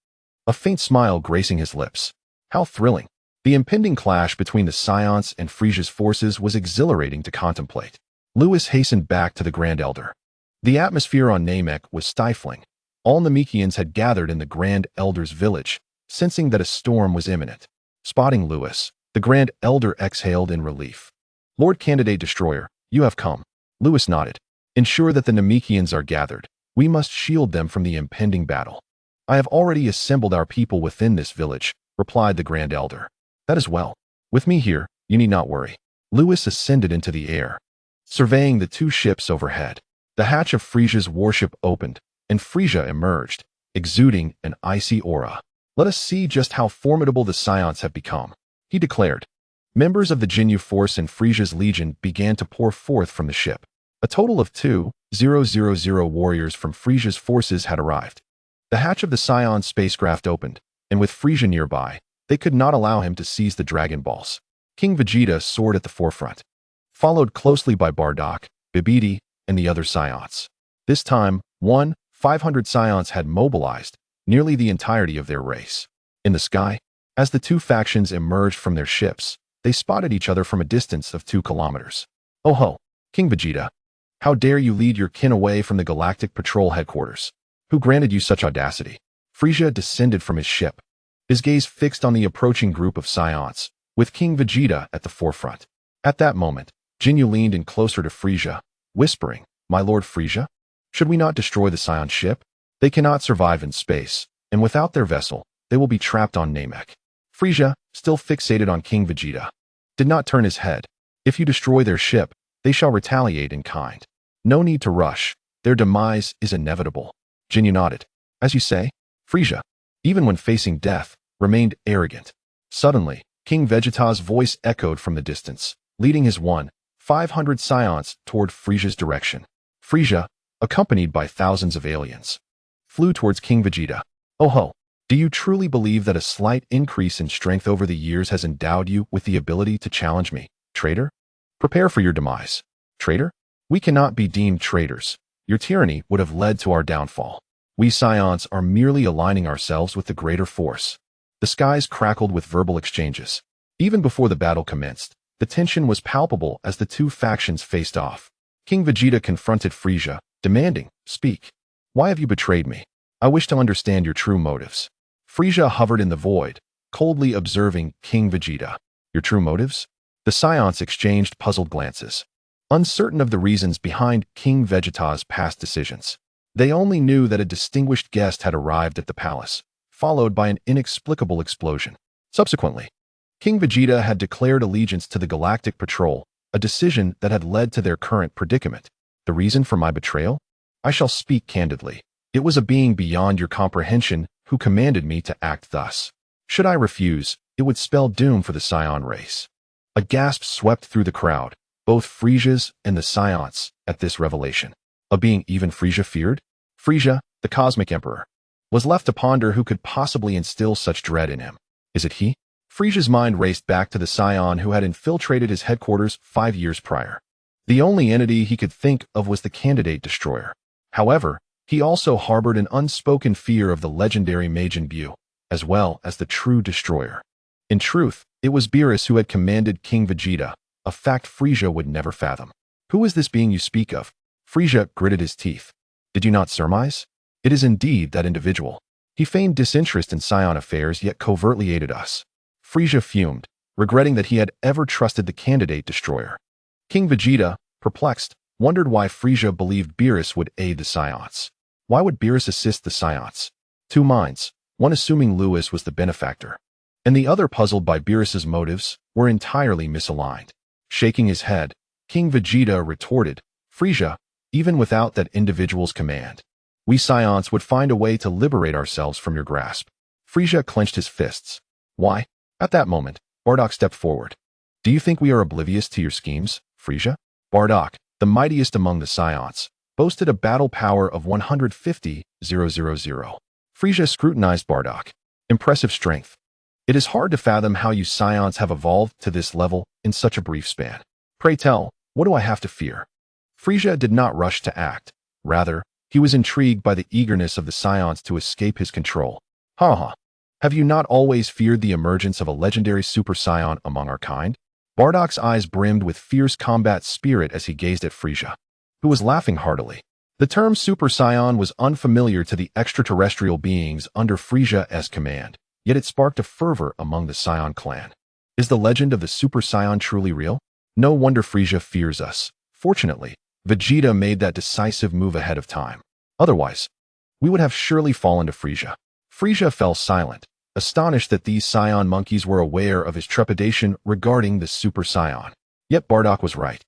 a faint smile gracing his lips. How thrilling! The impending clash between the Saiyans and Frisia's forces was exhilarating to contemplate. Lewis hastened back to the Grand Elder. The atmosphere on Namek was stifling. All Namekians had gathered in the Grand Elder's village, sensing that a storm was imminent. Spotting Lewis, the Grand Elder exhaled in relief. Lord Candidate Destroyer, you have come. Lewis nodded. Ensure that the Namekians are gathered. We must shield them from the impending battle. I have already assembled our people within this village, replied the Grand Elder. That is well. With me here, you need not worry. Lewis ascended into the air, surveying the two ships overhead. The hatch of Frisia's warship opened, and Frisia emerged, exuding an icy aura. Let us see just how formidable the Saiyans have become, he declared. Members of the Jinyu force and Frisia's legion began to pour forth from the ship. A total of 2,000 warriors from Frisia's forces had arrived. The hatch of the Saiyan spacecraft opened, and with Frisia nearby, they could not allow him to seize the Dragon Balls. King Vegeta soared at the forefront, followed closely by Bardock, Bibidi, and the other Saiyans. This time, 500 Saiyans had mobilized, nearly the entirety of their race. In the sky, as the two factions emerged from their ships, they spotted each other from a distance of 2 kilometers. Oh ho, King Vegeta! How dare you lead your kin away from the Galactic Patrol headquarters? Who granted you such audacity? Frisia descended from his ship, his gaze fixed on the approaching group of Saiyans, with King Vegeta at the forefront. At that moment, Jinyu leaned in closer to Frisia, whispering, My Lord Frisia? Should we not destroy the Saiyan ship? They cannot survive in space, and without their vessel, they will be trapped on Namek. Frisia, still fixated on King Vegeta, did not turn his head. If you destroy their ship, they shall retaliate in kind. No need to rush. Their demise is inevitable. Jinyu nodded. As you say, Frisia, even when facing death, remained arrogant. Suddenly, King Vegeta's voice echoed from the distance, leading his 500 Saiyans toward Frisia's direction. Frisia, accompanied by thousands of aliens, flew towards King Vegeta. Oh ho, do you truly believe that a slight increase in strength over the years has endowed you with the ability to challenge me, traitor? Prepare for your demise. Traitor? We cannot be deemed traitors. Your tyranny would have led to our downfall. We Saiyans are merely aligning ourselves with the greater force. The skies crackled with verbal exchanges. Even before the battle commenced, the tension was palpable as the two factions faced off. King Vegeta confronted Frisia, demanding, Speak. Why have you betrayed me? I wish to understand your true motives. Frisia hovered in the void, coldly observing King Vegeta. Your true motives? The Saiyans exchanged puzzled glances, uncertain of the reasons behind King Vegeta's past decisions. They only knew that a distinguished guest had arrived at the palace, followed by an inexplicable explosion. Subsequently, King Vegeta had declared allegiance to the Galactic Patrol, a decision that had led to their current predicament. The reason for my betrayal? I shall speak candidly. It was a being beyond your comprehension who commanded me to act thus. Should I refuse, it would spell doom for the Saiyan race. A gasp swept through the crowd, both Frisia's and the Saiyans, at this revelation. A being even Frisia feared? Frisia, the Cosmic Emperor, was left to ponder who could possibly instill such dread in him. Is it he? Frisia's mind raced back to the Saiyan who had infiltrated his headquarters 5 years prior. The only entity he could think of was the Candidate Destroyer. However, he also harbored an unspoken fear of the legendary Majin Buu, as well as the true Destroyer. In truth, it was Beerus who had commanded King Vegeta, a fact Frisia would never fathom. Who is this being you speak of? Frisia gritted his teeth. Did you not surmise? It is indeed that individual. He feigned disinterest in Saiyan affairs, yet covertly aided us. Frisia fumed, regretting that he had ever trusted the candidate destroyer. King Vegeta, perplexed, wondered why Frisia believed Beerus would aid the Saiyans. Why would Beerus assist the Saiyans? Two minds, one assuming Lewis was the benefactor, and the other puzzled by Beerus's motives, were entirely misaligned. Shaking his head, King Vegeta retorted, Frisia, even without that individual's command, we Saiyans would find a way to liberate ourselves from your grasp. Frisia clenched his fists. Why? At that moment, Bardock stepped forward. Do you think we are oblivious to your schemes, Frisia? Bardock, the mightiest among the Saiyans, boasted a battle power of 150,000. Frisia scrutinized Bardock. Impressive strength. It is hard to fathom how you Saiyans have evolved to this level in such a brief span. Pray tell, what do I have to fear? Frisia did not rush to act. Rather, he was intrigued by the eagerness of the Saiyans to escape his control. Ha. Have you not always feared the emergence of a legendary Super Saiyan among our kind? Bardock's eyes brimmed with fierce combat spirit as he gazed at Frisia, who was laughing heartily. The term Super Saiyan was unfamiliar to the extraterrestrial beings under Frisia's command, yet it sparked a fervor among the Saiyan clan. Is the legend of the Super Saiyan truly real? No wonder Frisia fears us. Fortunately, Vegeta made that decisive move ahead of time. Otherwise, we would have surely fallen to Frisia. Frisia fell silent, astonished that these Saiyan monkeys were aware of his trepidation regarding the Super Saiyan. Yet Bardock was right.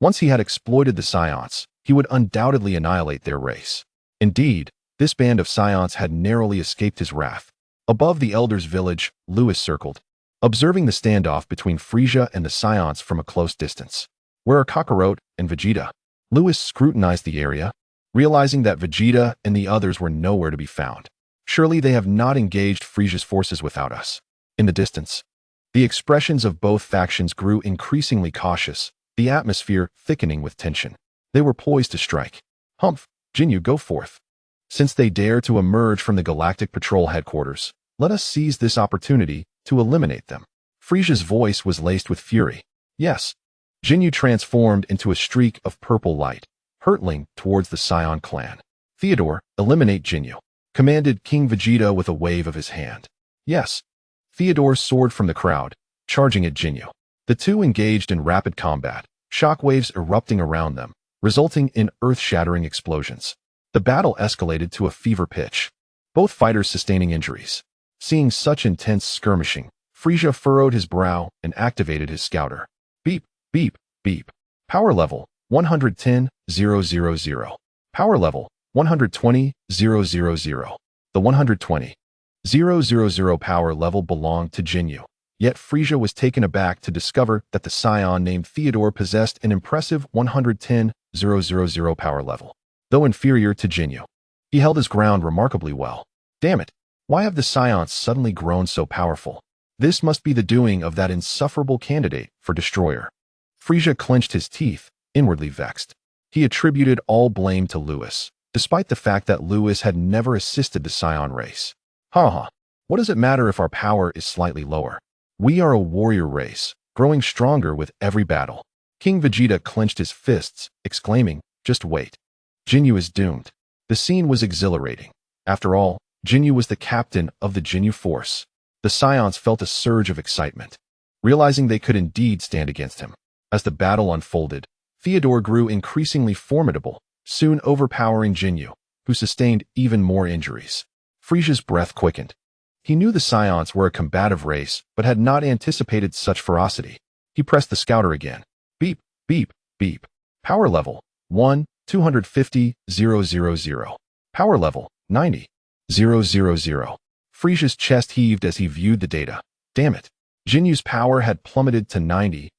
Once he had exploited the Saiyans, he would undoubtedly annihilate their race. Indeed, this band of Saiyans had narrowly escaped his wrath. Above the Elder's village, Lewis circled, observing the standoff between Frisia and the Saiyans from a close distance. Where are Kakarot and Vegeta? Lewis scrutinized the area, realizing that Vegeta and the others were nowhere to be found. Surely they have not engaged Frisia's forces without us. In the distance, the expressions of both factions grew increasingly cautious, the atmosphere thickening with tension. They were poised to strike. Humph, Jinyu, go forth. Since they dare to emerge from the Galactic Patrol headquarters, let us seize this opportunity to eliminate them. Frisia's voice was laced with fury. Yes. Jinyu transformed into a streak of purple light, hurtling towards the Saiyan clan. Theodore, eliminate Jinyu, commanded King Vegeta with a wave of his hand. Yes. Theodore soared from the crowd, charging at Jinyu. The two engaged in rapid combat, shockwaves erupting around them, resulting in earth-shattering explosions. The battle escalated to a fever pitch, both fighters sustaining injuries. Seeing such intense skirmishing, Frisia furrowed his brow and activated his scouter. Beep, beep, beep. Power level 110,000. Power level 120,000. The 120,000 power level belonged to Jinyu. Yet Frisia was taken aback to discover that the Saiyan named Theodore possessed an impressive 110,000 power level. Though inferior to Jinyu, he held his ground remarkably well. Damn it, why have the Saiyans suddenly grown so powerful? This must be the doing of that insufferable candidate for destroyer. Frisia clenched his teeth, inwardly vexed. He attributed all blame to Lewis, despite the fact that Lewis had never assisted the Saiyan race. Ha. What does it matter if our power is slightly lower? We are a warrior race, growing stronger with every battle. King Vegeta clenched his fists, exclaiming, just wait. Jinyu is doomed. The scene was exhilarating. After all, Jinyu was the captain of the Jinyu force. The Saiyans felt a surge of excitement, realizing they could indeed stand against him. As the battle unfolded, Theodore grew increasingly formidable, soon overpowering Jinyu, who sustained even more injuries. Frisia's breath quickened. He knew the Saiyans were a combative race, but had not anticipated such ferocity. He pressed the scouter again. Beep, beep, beep. Power level 1,250,000. Power level 90,000. Frisia's chest heaved as he viewed the data. Damn it. Jinyu's power had plummeted to 90,000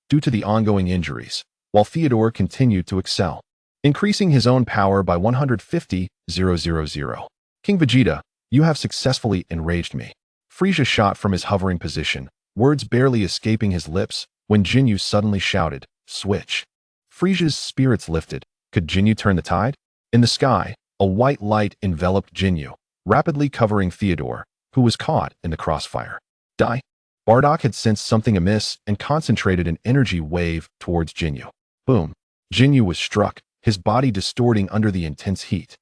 due to the ongoing injuries, while Theodore continued to excel, increasing his own power by 150,000. King Vegeta, you have successfully enraged me. Frisia shot from his hovering position, words barely escaping his lips, when Jinyu suddenly shouted, switch. Frisia's spirits lifted. Could Jinyu turn the tide? In the sky, a white light enveloped Jinyu, rapidly covering Theodore, who was caught in the crossfire. Die? Bardock had sensed something amiss and concentrated an energy wave towards Jinyu. Boom. Jinyu was struck, his body distorting under the intense heat.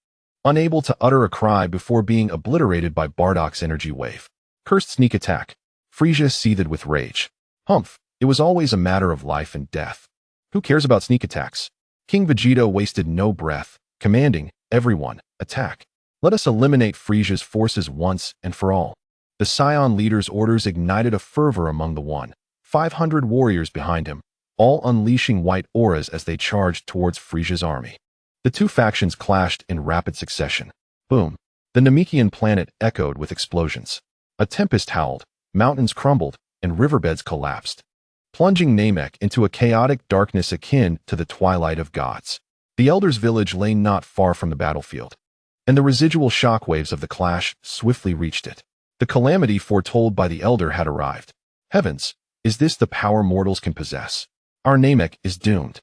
Unable to utter a cry before being obliterated by Bardock's energy wave. Cursed sneak attack. Frieza seethed with rage. Humph, it was always a matter of life and death. Who cares about sneak attacks? King Vegeta wasted no breath, commanding, everyone, attack. Let us eliminate Frieza's forces once and for all. The Saiyan leader's orders ignited a fervor among the 500 warriors behind him, all unleashing white auras as they charged towards Frieza's army. The two factions clashed in rapid succession. Boom. The Namekian planet echoed with explosions. A tempest howled, mountains crumbled, and riverbeds collapsed, plunging Namek into a chaotic darkness akin to the twilight of gods. The Elder's village lay not far from the battlefield, and the residual shockwaves of the clash swiftly reached it. The calamity foretold by the Elder had arrived. Heavens, is this the power mortals can possess? Our Namek is doomed.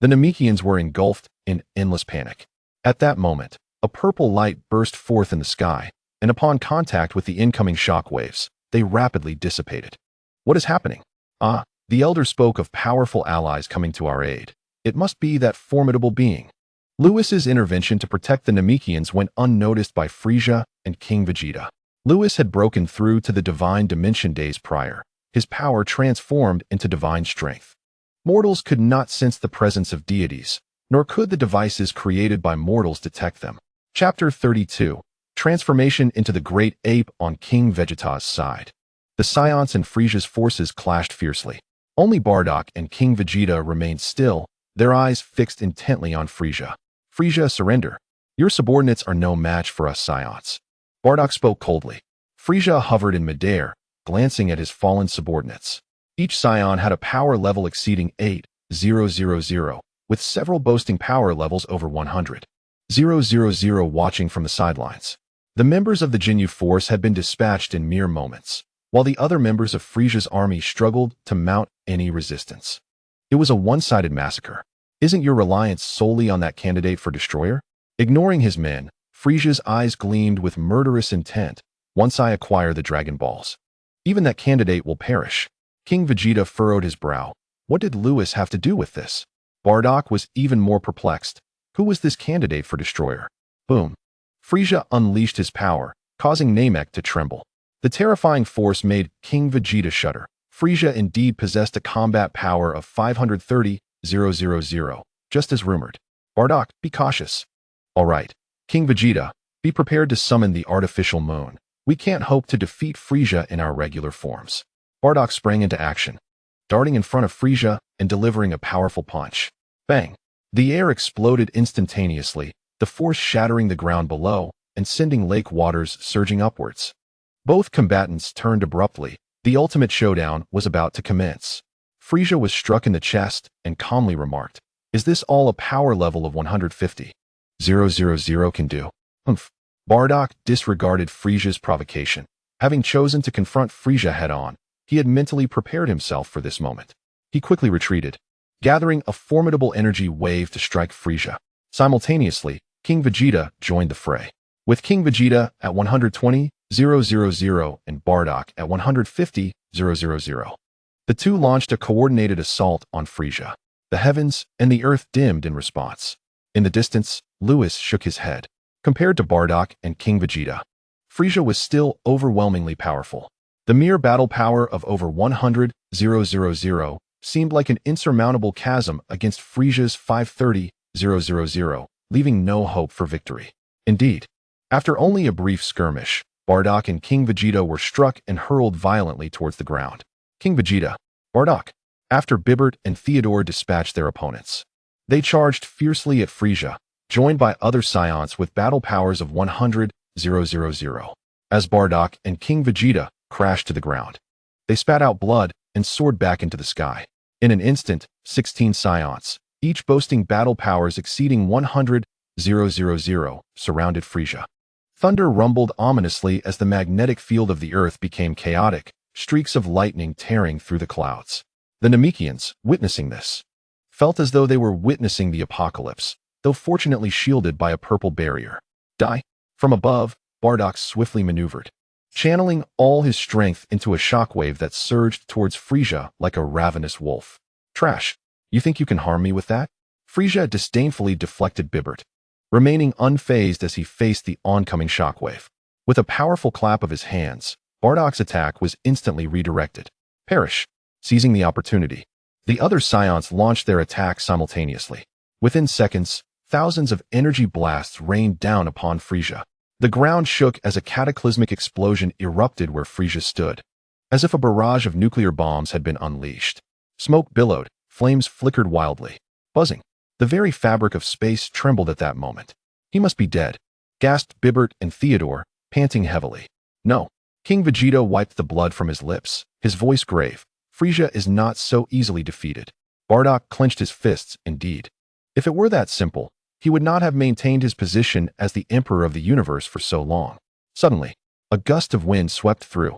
The Namekians were engulfed in endless panic. At that moment, a purple light burst forth in the sky, and upon contact with the incoming shockwaves, they rapidly dissipated. What is happening? Ah, the Elder spoke of powerful allies coming to our aid. It must be that formidable being. Lewis's intervention to protect the Namekians went unnoticed by Frieza and King Vegeta. Lewis had broken through to the divine dimension days prior, his power transformed into divine strength. Mortals could not sense the presence of deities, nor could the devices created by mortals detect them. Chapter 32. Transformation into the Great Ape on King Vegeta's side. The Saiyans and Frieza's forces clashed fiercely. Only Bardock and King Vegeta remained still, their eyes fixed intently on Frieza. Frieza, surrender. Your subordinates are no match for us Saiyans. Bardock spoke coldly. Frieza hovered in midair, glancing at his fallen subordinates. Each Saiyan had a power level exceeding 8,000, with several boasting power levels over 100,000 watching from the sidelines. The members of the Jinyu force had been dispatched in mere moments, while the other members of Frieza's army struggled to mount any resistance. It was a one-sided massacre. Isn't your reliance solely on that candidate for destroyer? Ignoring his men, Frieza's eyes gleamed with murderous intent. Once I acquire the Dragon Balls, even that candidate will perish. King Vegeta furrowed his brow. What did Lewis have to do with this? Bardock was even more perplexed. Who was this candidate for destroyer? Boom. Frieza unleashed his power, causing Namek to tremble. The terrifying force made King Vegeta shudder. Frieza indeed possessed a combat power of 530,000, just as rumored. Bardock, be cautious. All right, King Vegeta, be prepared to summon the artificial moon. We can't hope to defeat Frieza in our regular forms. Bardock sprang into action, darting in front of Frieza and delivering a powerful punch. Bang! The air exploded instantaneously, the force shattering the ground below and sending lake waters surging upwards. Both combatants turned abruptly. The ultimate showdown was about to commence. Frieza was struck in the chest and calmly remarked, "Is this all a power level of 150,000 can do?" Humph. Bardock disregarded Frieza's provocation. Having chosen to confront Frieza head-on, he had mentally prepared himself for this moment. He quickly retreated, gathering a formidable energy wave to strike Frieza. Simultaneously, King Vegeta joined the fray. With King Vegeta at 120,000 and Bardock at 150,000, the two launched a coordinated assault on Frieza. The heavens and the earth dimmed in response. In the distance, Lewis shook his head. Compared to Bardock and King Vegeta, Frieza was still overwhelmingly powerful. The mere battle power of over 100,000 seemed like an insurmountable chasm against Frieza's 530,000, leaving no hope for victory. Indeed, after only a brief skirmish, Bardock and King Vegeta were struck and hurled violently towards the ground. King Vegeta, Bardock, after Bibbert and Theodore dispatched their opponents, they charged fiercely at Frieza, joined by other Saiyans with battle powers of 100,000. As Bardock and King Vegeta crashed to the ground, they spat out blood and soared back into the sky. In an instant, 16 Saiyans, each boasting battle powers exceeding 100,000, surrounded Frieza. Thunder rumbled ominously as the magnetic field of the earth became chaotic, streaks of lightning tearing through the clouds. The Namekians, witnessing this, felt as though they were witnessing the apocalypse, though fortunately shielded by a purple barrier. Die! From above, Bardock swiftly maneuvered, channeling all his strength into a shockwave that surged towards Frisia like a ravenous wolf. Trash. You think you can harm me with that? Frisia disdainfully deflected Bibbert, remaining unfazed as he faced the oncoming shockwave. With a powerful clap of his hands, Bardock's attack was instantly redirected. Perish. Seizing the opportunity, the other Scions launched their attack simultaneously. Within seconds, thousands of energy blasts rained down upon Frisia. The ground shook as a cataclysmic explosion erupted where Frisia stood, as if a barrage of nuclear bombs had been unleashed. Smoke billowed, flames flickered wildly, buzzing. The very fabric of space trembled at that moment. He must be dead, gasped Bibbert and Theodore, panting heavily. No. King Vegeta wiped the blood from his lips, his voice grave. Frisia is not so easily defeated. Bardock clenched his fists, indeed. If it were that simple, he would not have maintained his position as the Emperor of the universe for so long. Suddenly, a gust of wind swept through.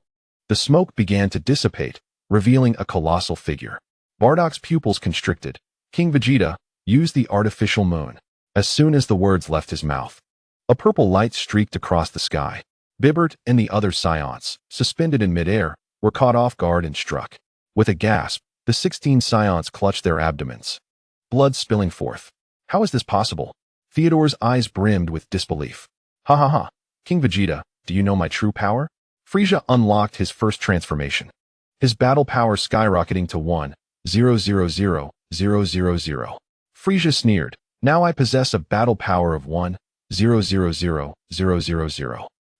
The smoke began to dissipate, revealing a colossal figure. Bardock's pupils constricted. King Vegeta used the artificial moon. As soon as the words left his mouth, a purple light streaked across the sky. Bibbert and the other Scions, suspended in midair, were caught off guard and struck. With a gasp, the 16 Scions clutched their abdomens, blood spilling forth. How is this possible? Theodore's eyes brimmed with disbelief. Ha ha ha. King Vegeta, do you know my true power? Frisia unlocked his first transformation, his battle power skyrocketing to 1,000,000. Frisia sneered. Now I possess a battle power of 1,000,000.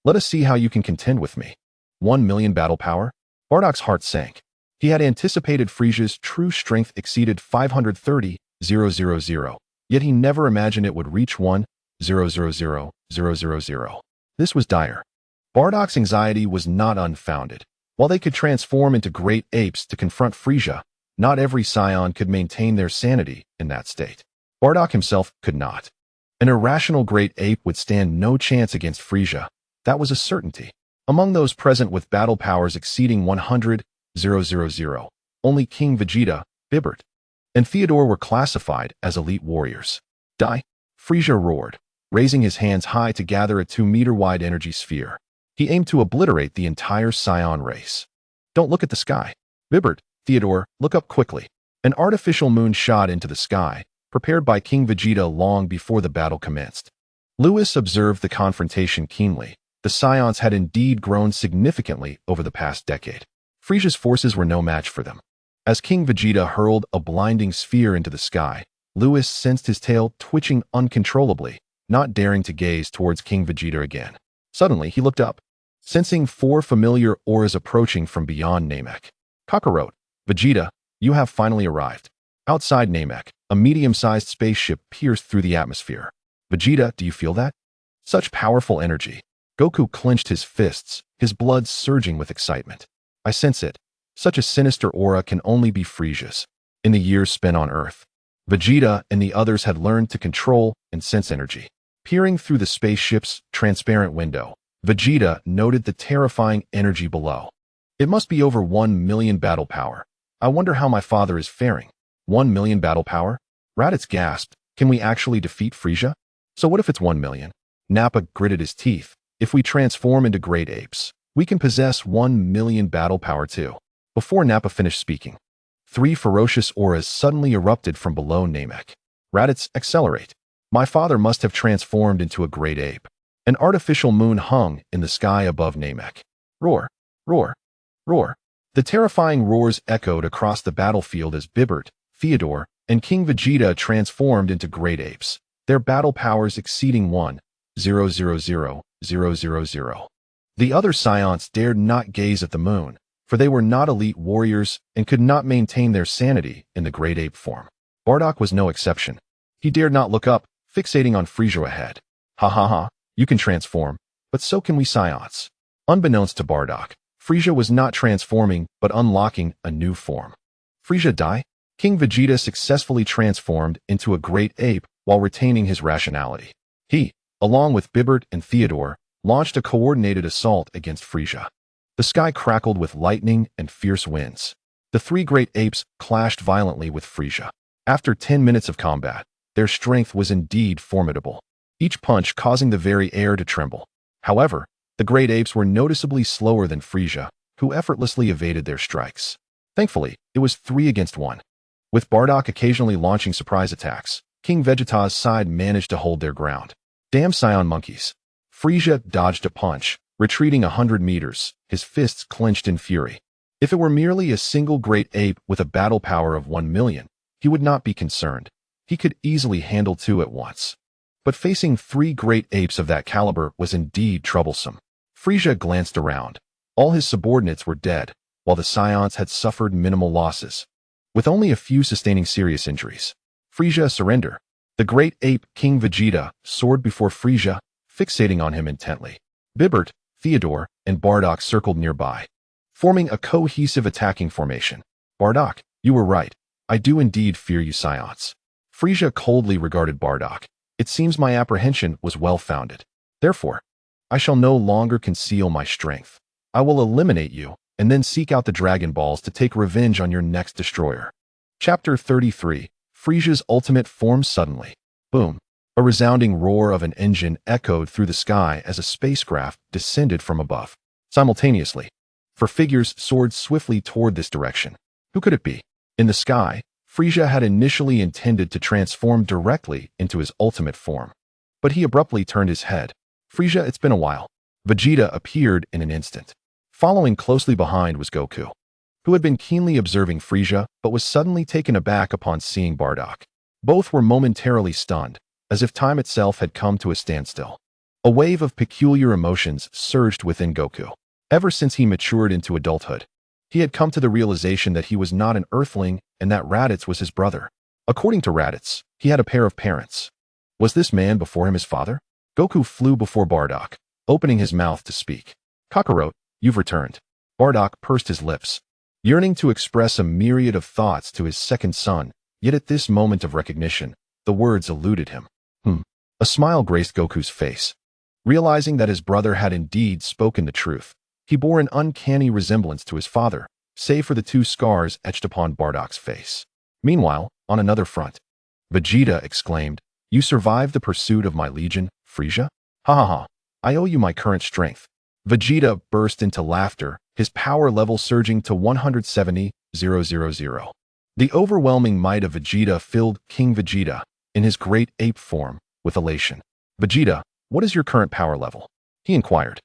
Let us see how you can contend with me. 1,000,000 battle power? Bardock's heart sank. He had anticipated Frisia's true strength exceeded 530,000, yet he never imagined it would reach 1,000,000. This was dire. Bardock's anxiety was not unfounded. While they could transform into great apes to confront Frisia, not every Scion could maintain their sanity in that state. Bardock himself could not. An irrational great ape would stand no chance against Frisia. That was a certainty. Among those present with battle powers exceeding 100,000, only King Vegeta, Bibbert, and Theodore were classified as elite warriors. Die! Frisia roared, raising his hands high to gather a 2-meter-wide energy sphere. He aimed to obliterate the entire Scion race. Don't look at the sky. Bibbert, Theodore, look up quickly. An artificial moon shot into the sky, prepared by King Vegeta long before the battle commenced. Lewis observed the confrontation keenly. The Scions had indeed grown significantly over the past decade. Frisia's forces were no match for them. As King Vegeta hurled a blinding sphere into the sky, Lewis sensed his tail twitching uncontrollably, not daring to gaze towards King Vegeta again. Suddenly, he looked up, sensing 4 familiar auras approaching from beyond Namek. Kakarot, Vegeta, you have finally arrived. Outside Namek, a medium-sized spaceship pierced through the atmosphere. Vegeta, do you feel that? Such powerful energy. Goku clenched his fists, his blood surging with excitement. I sense it. Such a sinister aura can only be Frisia's. In the years spent on Earth, Vegeta and the others had learned to control and sense energy. Peering through the spaceship's transparent window, Vegeta noted the terrifying energy below. It must be over 1,000,000 battle power. I wonder how my father is faring. 1,000,000 battle power? Raditz gasped. Can we actually defeat Frisia? So what if it's 1,000,000? Nappa gritted his teeth. If we transform into great apes, we can possess 1,000,000 battle power too. Before Nappa finished speaking, 3 ferocious auras suddenly erupted from below Namek. Raditz, accelerate. My father must have transformed into a great ape. An artificial moon hung in the sky above Namek. Roar, roar, roar. The terrifying roars echoed across the battlefield as Bibbert, Theodore, and King Vegeta transformed into great apes, their battle powers exceeding 1,000,000. The other Scions dared not gaze at the moon, for they were not elite warriors and could not maintain their sanity in the great ape form. Bardock was no exception. He dared not look up, fixating on Frisia ahead. Ha ha ha, you can transform, but so can we Scions. Unbeknownst to Bardock, Frisia was not transforming, but unlocking a new form. Frisia die? King Vegeta successfully transformed into a great ape while retaining his rationality. He, along with Bibbert and Theodore, launched a coordinated assault against Frisia. The sky crackled with lightning and fierce winds. The 3 great apes clashed violently with Frisia. After 10 minutes of combat, their strength was indeed formidable, each punch causing the very air to tremble. However, The great apes were noticeably slower than Frisia, who effortlessly evaded their strikes. Thankfully, it was 3 against 1. With Bardock occasionally launching surprise attacks, King Vegeta's side managed to hold their ground. Damn Saiyan monkeys. Frisia dodged a punch, retreating 100 meters, his fists clenched in fury. If it were merely a single great ape with a battle power of 1 million, he would not be concerned. He could easily handle 2 at once. But facing 3 great apes of that caliber was indeed troublesome. Frisia glanced around. All his subordinates were dead, while the Saiyans had suffered minimal losses, with only a few sustaining serious injuries. Frisia surrendered. The great ape King Vegeta soared before Frisia, fixating on him intently. Bibbert, Theodore, and Bardock circled nearby, forming a cohesive attacking formation. Bardock, you were right. I do indeed fear you Saiyans. Frisia coldly regarded Bardock. It seems my apprehension was well-founded. Therefore, I shall no longer conceal my strength. I will eliminate you, and then seek out the Dragon Balls to take revenge on your next destroyer. Chapter 33. Frisia's ultimate forms suddenly. Boom. A resounding roar of an engine echoed through the sky as a spacecraft descended from above. Simultaneously, 4 figures soared swiftly toward this direction. Who could it be? In the sky, Frisia had initially intended to transform directly into his ultimate form. But he abruptly turned his head. Frisia, it's been a while. Vegeta appeared in an instant. Following closely behind was Goku, who had been keenly observing Frisia but was suddenly taken aback upon seeing Bardock. Both were momentarily stunned, as if time itself had come to a standstill. A wave of peculiar emotions surged within Goku. Ever since he matured into adulthood, he had come to the realization that he was not an Earthling and that Raditz was his brother. According to Raditz, he had a pair of parents. Was this man before him his father? Goku flew before Bardock, opening his mouth to speak. Kakarot, you've returned. Bardock pursed his lips, yearning to express a myriad of thoughts to his second son, yet at this moment of recognition, the words eluded him. A smile graced Goku's face. Realizing that his brother had indeed spoken the truth, he bore an uncanny resemblance to his father, save for the 2 scars etched upon Bardock's face. Meanwhile, on another front, Vegeta exclaimed, "You survived the pursuit of my legion, Frisia? Ha ha ha, I owe you my current strength." Vegeta burst into laughter, his power level surging to 170,000. The overwhelming might of Vegeta filled King Vegeta, in his great ape form, with elation. "Vegeta, what is your current power level?" he inquired,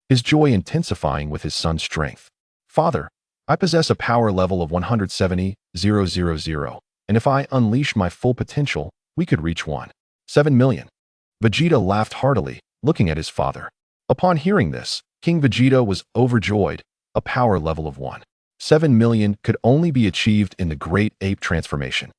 his joy intensifying with his son's strength. "Father, I possess a power level of 170,000, and if I unleash my full potential, we could reach 1.7 million. Vegeta laughed heartily, looking at his father. Upon hearing this, King Vegeta was overjoyed. A power level of 1.7 million could only be achieved in the Great Ape transformation.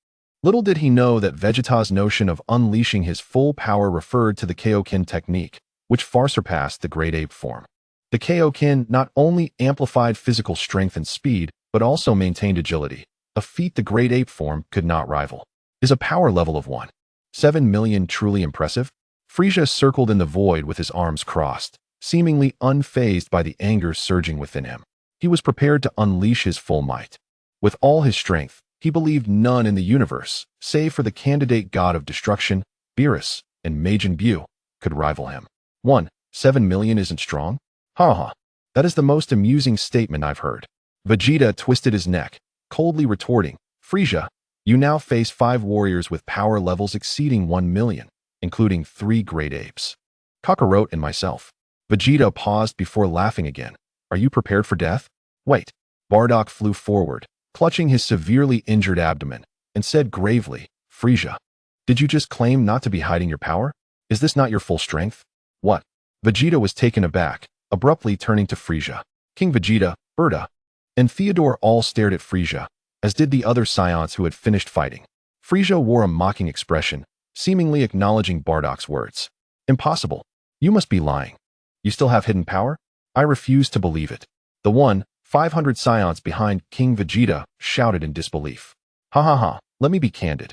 Little did he know that Vegeta's notion of unleashing his full power referred to the Kaioken technique, which far surpassed the Great Ape form. The Kaioken not only amplified physical strength and speed, but also maintained agility, a feat the Great Ape form could not rival. Is a power level of 1.7 million truly impressive? Frisia circled in the void with his arms crossed, seemingly unfazed by the anger surging within him. He was prepared to unleash his full might. With all his strength, he believed none in the universe, save for the candidate god of destruction, Beerus, and Majin Buu, could rival him. 1.7 million isn't strong? Ha ha. That is the most amusing statement I've heard. Vegeta twisted his neck, coldly retorting, "Frisia, you now face 5 warriors with power levels exceeding 1 million, including 3 great apes. Kakarot and myself." Vegeta paused before laughing again. "Are you prepared for death?" "Wait." Bardock flew forward, clutching his severely injured abdomen, and said gravely, "Frisia, did you just claim not to be hiding your power? Is this not your full strength?" "What?" Vegeta was taken aback, abruptly turning to Frisia. King Vegeta, Berta, and Theodore all stared at Frisia, as did the other Saiyans who had finished fighting. Frisia wore a mocking expression, seemingly acknowledging Bardock's words. "Impossible. You must be lying. You still have hidden power?" "I refuse to believe it." The 500 Saiyans behind King Vegeta shouted in disbelief. "Ha ha ha, let me be candid.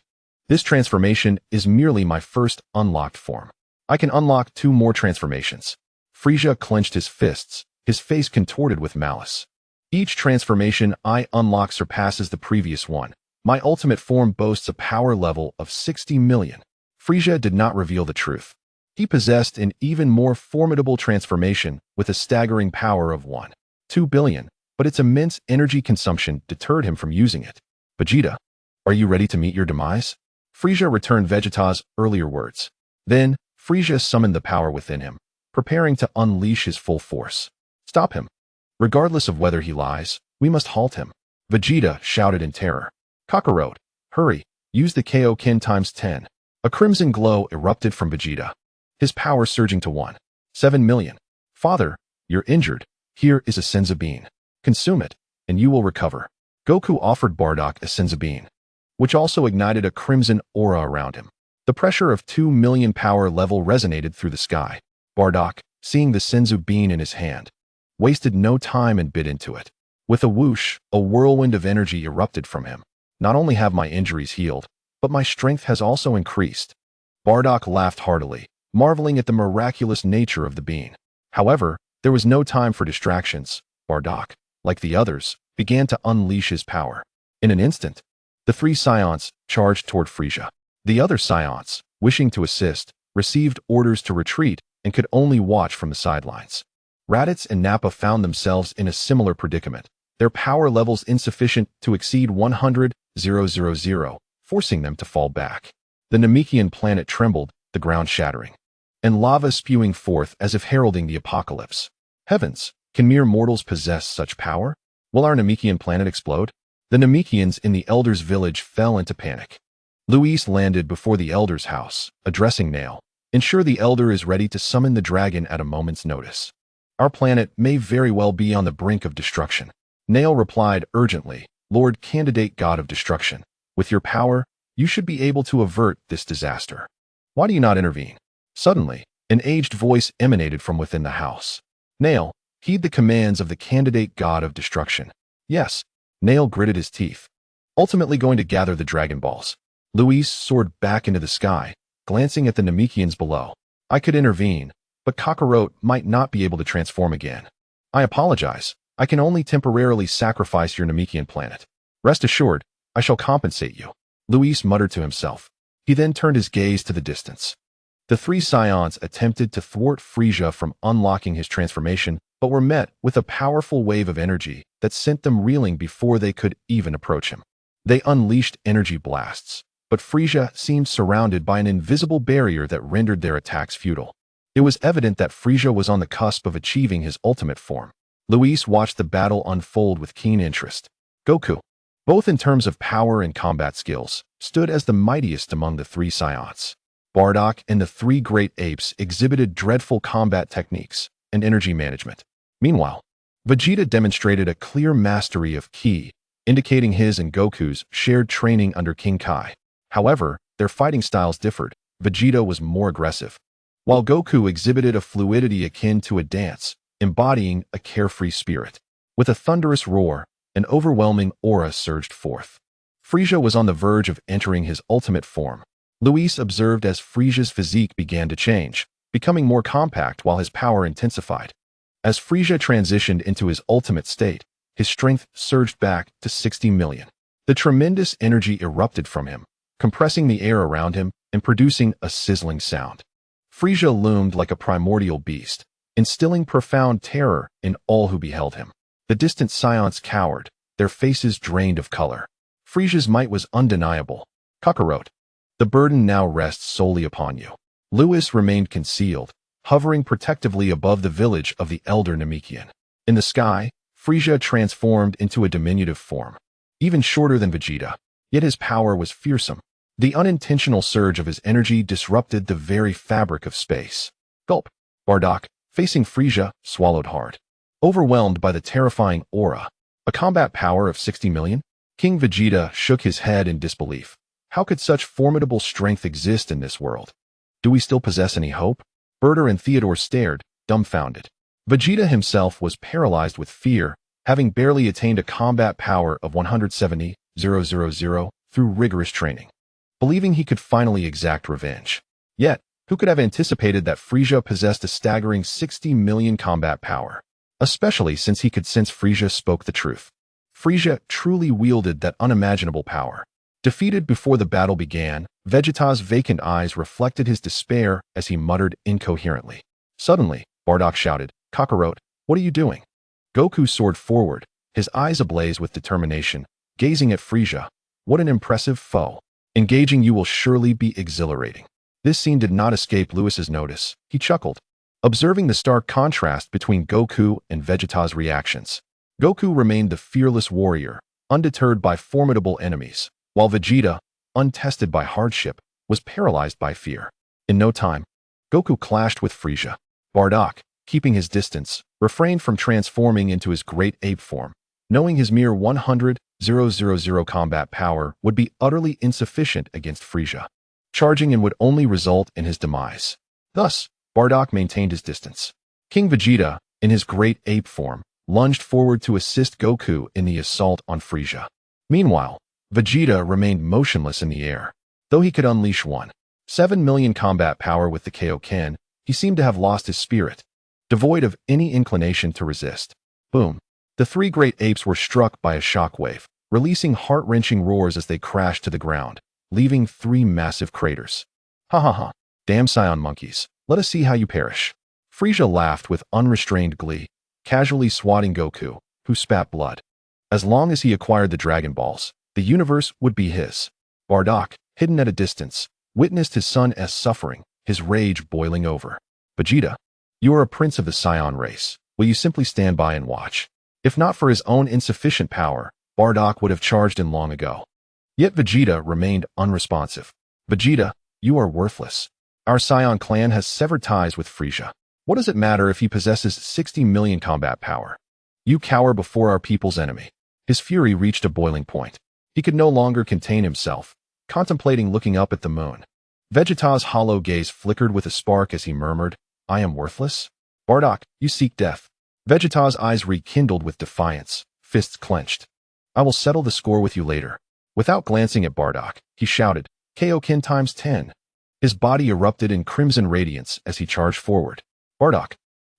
This transformation is merely my first unlocked form. I can unlock 2 more transformations." Frisia clenched his fists, his face contorted with malice. "Each transformation I unlock surpasses the previous one. My ultimate form boasts a power level of 60 million. Frisia did not reveal the truth. He possessed an even more formidable transformation with a staggering power of 1.2 billion, but its immense energy consumption deterred him from using it. Vegeta, are you ready to meet your demise? Frieza returned Vegeta's earlier words. Then, Frieza summoned the power within him, preparing to unleash his full force. Stop him. Regardless of whether he lies, we must halt him. Vegeta shouted in terror. Kakarot, hurry, use the Kaioken times 10. A crimson glow erupted from Vegeta, his power surging to 1.7 million. Father, you're injured. Here is a Senzu bean. Consume it, and you will recover. Goku offered Bardock a Senzu bean, which also ignited a crimson aura around him. The pressure of 2 million power level resonated through the sky. Bardock, seeing the Senzu bean in his hand, wasted no time and bit into it. With a whoosh, a whirlwind of energy erupted from him. Not only have my injuries healed, but my strength has also increased. Bardock laughed heartily, marveling at the miraculous nature of the bean. However, there was no time for distractions. Bardock, like the others, began to unleash his power. In an instant, the 3 Saiyans charged toward Frieza. The other Saiyans, wishing to assist, received orders to retreat and could only watch from the sidelines. Raditz and Nappa found themselves in a similar predicament, their power levels insufficient to exceed 100,000, forcing them to fall back. The Namekian planet trembled, the ground shattering, and lava spewing forth as if heralding the apocalypse. Heavens, can mere mortals possess such power? Will our Namekian planet explode? The Namekians in the Elder's village fell into panic. Luis landed before the Elder's house, addressing Nail. Ensure the Elder is ready to summon the dragon at a moment's notice. Our planet may very well be on the brink of destruction. Nail replied urgently, Lord Candidate God of Destruction, with your power, you should be able to avert this disaster. Why do you not intervene? Suddenly, an aged voice emanated from within the house. Nail, heed the commands of the Candidate God of Destruction. Yes, Nail gritted his teeth, ultimately going to gather the Dragon Balls. Luis soared back into the sky, glancing at the Namekians below. I could intervene, but Kakarot might not be able to transform again. I apologize. I can only temporarily sacrifice your Namekian planet. Rest assured, I shall compensate you. Luis muttered to himself. He then turned his gaze to the distance. The 3 Saiyans attempted to thwart Frieza from unlocking his transformation, but were met with a powerful wave of energy that sent them reeling before they could even approach him. They unleashed energy blasts, but Frieza seemed surrounded by an invisible barrier that rendered their attacks futile. It was evident that Frieza was on the cusp of achieving his ultimate form. Luis watched the battle unfold with keen interest. Goku, both in terms of power and combat skills, stood as the mightiest among the 3 Saiyans. Bardock and the 3 great apes exhibited dreadful combat techniques and energy management. Meanwhile, Vegeta demonstrated a clear mastery of Ki, indicating his and Goku's shared training under King Kai. However, their fighting styles differed. Vegeta was more aggressive, while Goku exhibited a fluidity akin to a dance, embodying a carefree spirit. With a thunderous roar, an overwhelming aura surged forth. Frieza was on the verge of entering his ultimate form. Luis observed as Frieza's physique began to change, becoming more compact while his power intensified. As Frieza transitioned into his ultimate state, his strength surged back to 60 million. The tremendous energy erupted from him, compressing the air around him and producing a sizzling sound. Frieza loomed like a primordial beast, instilling profound terror in all who beheld him. The distant Saiyans cowered, their faces drained of color. Frieza's might was undeniable. Kakarot, the burden now rests solely upon you. Luis remained concealed, hovering protectively above the village of the Elder Namekian. In the sky, Frieza transformed into a diminutive form, even shorter than Vegeta, yet his power was fearsome. The unintentional surge of his energy disrupted the very fabric of space. Gulp. Bardock, facing Frieza, swallowed hard, overwhelmed by the terrifying aura. A combat power of 60 million? King Vegeta shook his head in disbelief. How could such formidable strength exist in this world? Do we still possess any hope? Berter and Theodore stared, dumbfounded. Vegeta himself was paralyzed with fear, having barely attained a combat power of 170,000 through rigorous training, believing he could finally exact revenge. Yet, who could have anticipated that Frieza possessed a staggering 60 million combat power, especially since he could sense Frieza spoke the truth. Frieza truly wielded that unimaginable power. Defeated before the battle began, Vegeta's vacant eyes reflected his despair as he muttered incoherently. Suddenly, Bardock shouted, "Kakarot, what are you doing?" Goku soared forward, his eyes ablaze with determination, gazing at Frieza. What an impressive foe. Engaging you will surely be exhilarating. This scene did not escape Lewis's notice. He chuckled, observing the stark contrast between Goku and Vegeta's reactions. Goku remained the fearless warrior, undeterred by formidable enemies, while Vegeta, untested by hardship, was paralyzed by fear. In no time, Goku clashed with Frieza. Bardock, keeping his distance, refrained from transforming into his great ape form, knowing his mere 100,000 combat power would be utterly insufficient against Frieza. Charging in would only result in his demise. Thus, Bardock maintained his distance. King Vegeta, in his great ape form, lunged forward to assist Goku in the assault on Frieza. Meanwhile, Vegeta remained motionless in the air. Though he could unleash 1.7 million combat power with the Kaioken, he seemed to have lost his spirit, devoid of any inclination to resist. Boom! The three great apes were struck by a shockwave, releasing heart-wrenching roars as they crashed to the ground, leaving three massive craters. Ha ha ha! Damn Saiyan monkeys, let us see how you perish. Frieza laughed with unrestrained glee, casually swatting Goku, who spat blood. As long as he acquired the Dragon Balls, the universe would be his. Bardock, hidden at a distance, witnessed his son's suffering, his rage boiling over. Vegeta, you are a prince of the Saiyan race. Will you simply stand by and watch? If not for his own insufficient power, Bardock would have charged in long ago. Yet Vegeta remained unresponsive. Vegeta, you are worthless. Our Saiyan clan has severed ties with Frieza. What does it matter if he possesses 60 million combat power? You cower before our people's enemy. His fury reached a boiling point. He could no longer contain himself, contemplating looking up at the moon. Vegeta's hollow gaze flickered with a spark as he murmured, I am worthless? Bardock, you seek death. Vegeta's eyes rekindled with defiance, fists clenched. I will settle the score with you later. Without glancing at Bardock, he shouted, Kaioken times 10. His body erupted in crimson radiance as he charged forward. Bardock,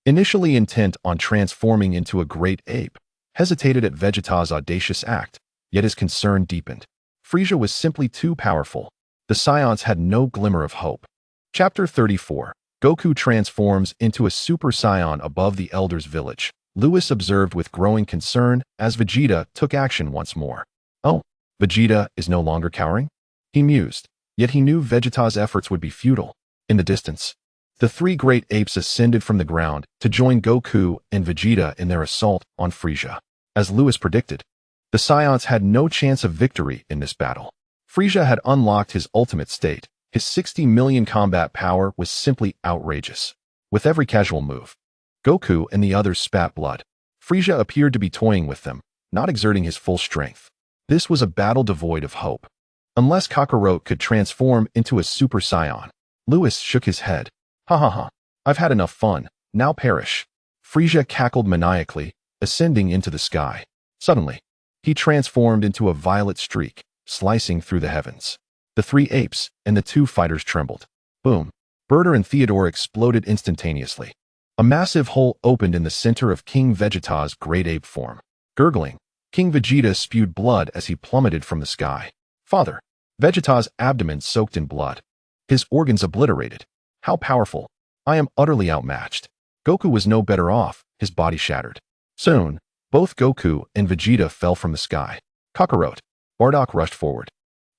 initially intent on transforming into a great ape, hesitated at Vegeta's audacious act, yet his concern deepened. Frieza was simply too powerful. The Saiyans had no glimmer of hope. Chapter 34. Goku transforms into a Super Saiyan above the Elder's village. Lewis observed with growing concern as Vegeta took action once more. Oh, Vegeta is no longer cowering? He mused, yet he knew Vegeta's efforts would be futile. In the distance, the three great apes ascended from the ground to join Goku and Vegeta in their assault on Frieza. As Lewis predicted, the Saiyans had no chance of victory in this battle. Frieza had unlocked his ultimate state. His 60 million combat power was simply outrageous. With every casual move, Goku and the others spat blood. Frieza appeared to be toying with them, not exerting his full strength. This was a battle devoid of hope. Unless Kakarot could transform into a Super Saiyan. Lewis shook his head. Ha ha ha, I've had enough fun, now perish. Frieza cackled maniacally, ascending into the sky. Suddenly, he transformed into a violet streak, slicing through the heavens. The three apes and the two fighters trembled. Boom! Berter and Theodore exploded instantaneously. A massive hole opened in the center of King Vegeta's great ape form. Gurgling, King Vegeta spewed blood as he plummeted from the sky. Father! Vegeta's abdomen soaked in blood. His organs obliterated. How powerful! I am utterly outmatched. Goku was no better off, his body shattered. Soon, both Goku and Vegeta fell from the sky. Kakarot! Bardock rushed forward,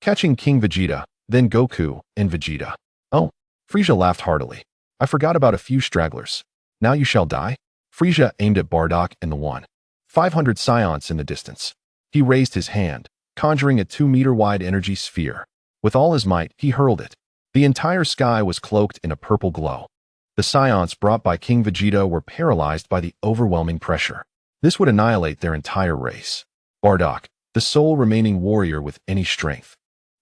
catching King Vegeta, then Goku and Vegeta. Oh! Frieza laughed heartily. I forgot about a few stragglers. Now you shall die? Frieza aimed at Bardock and the 1,500 Saiyans in the distance. He raised his hand, conjuring a 2-meter-wide energy sphere. With all his might, he hurled it. The entire sky was cloaked in a purple glow. The Saiyans brought by King Vegeta were paralyzed by the overwhelming pressure. This would annihilate their entire race. Bardock, the sole remaining warrior with any strength,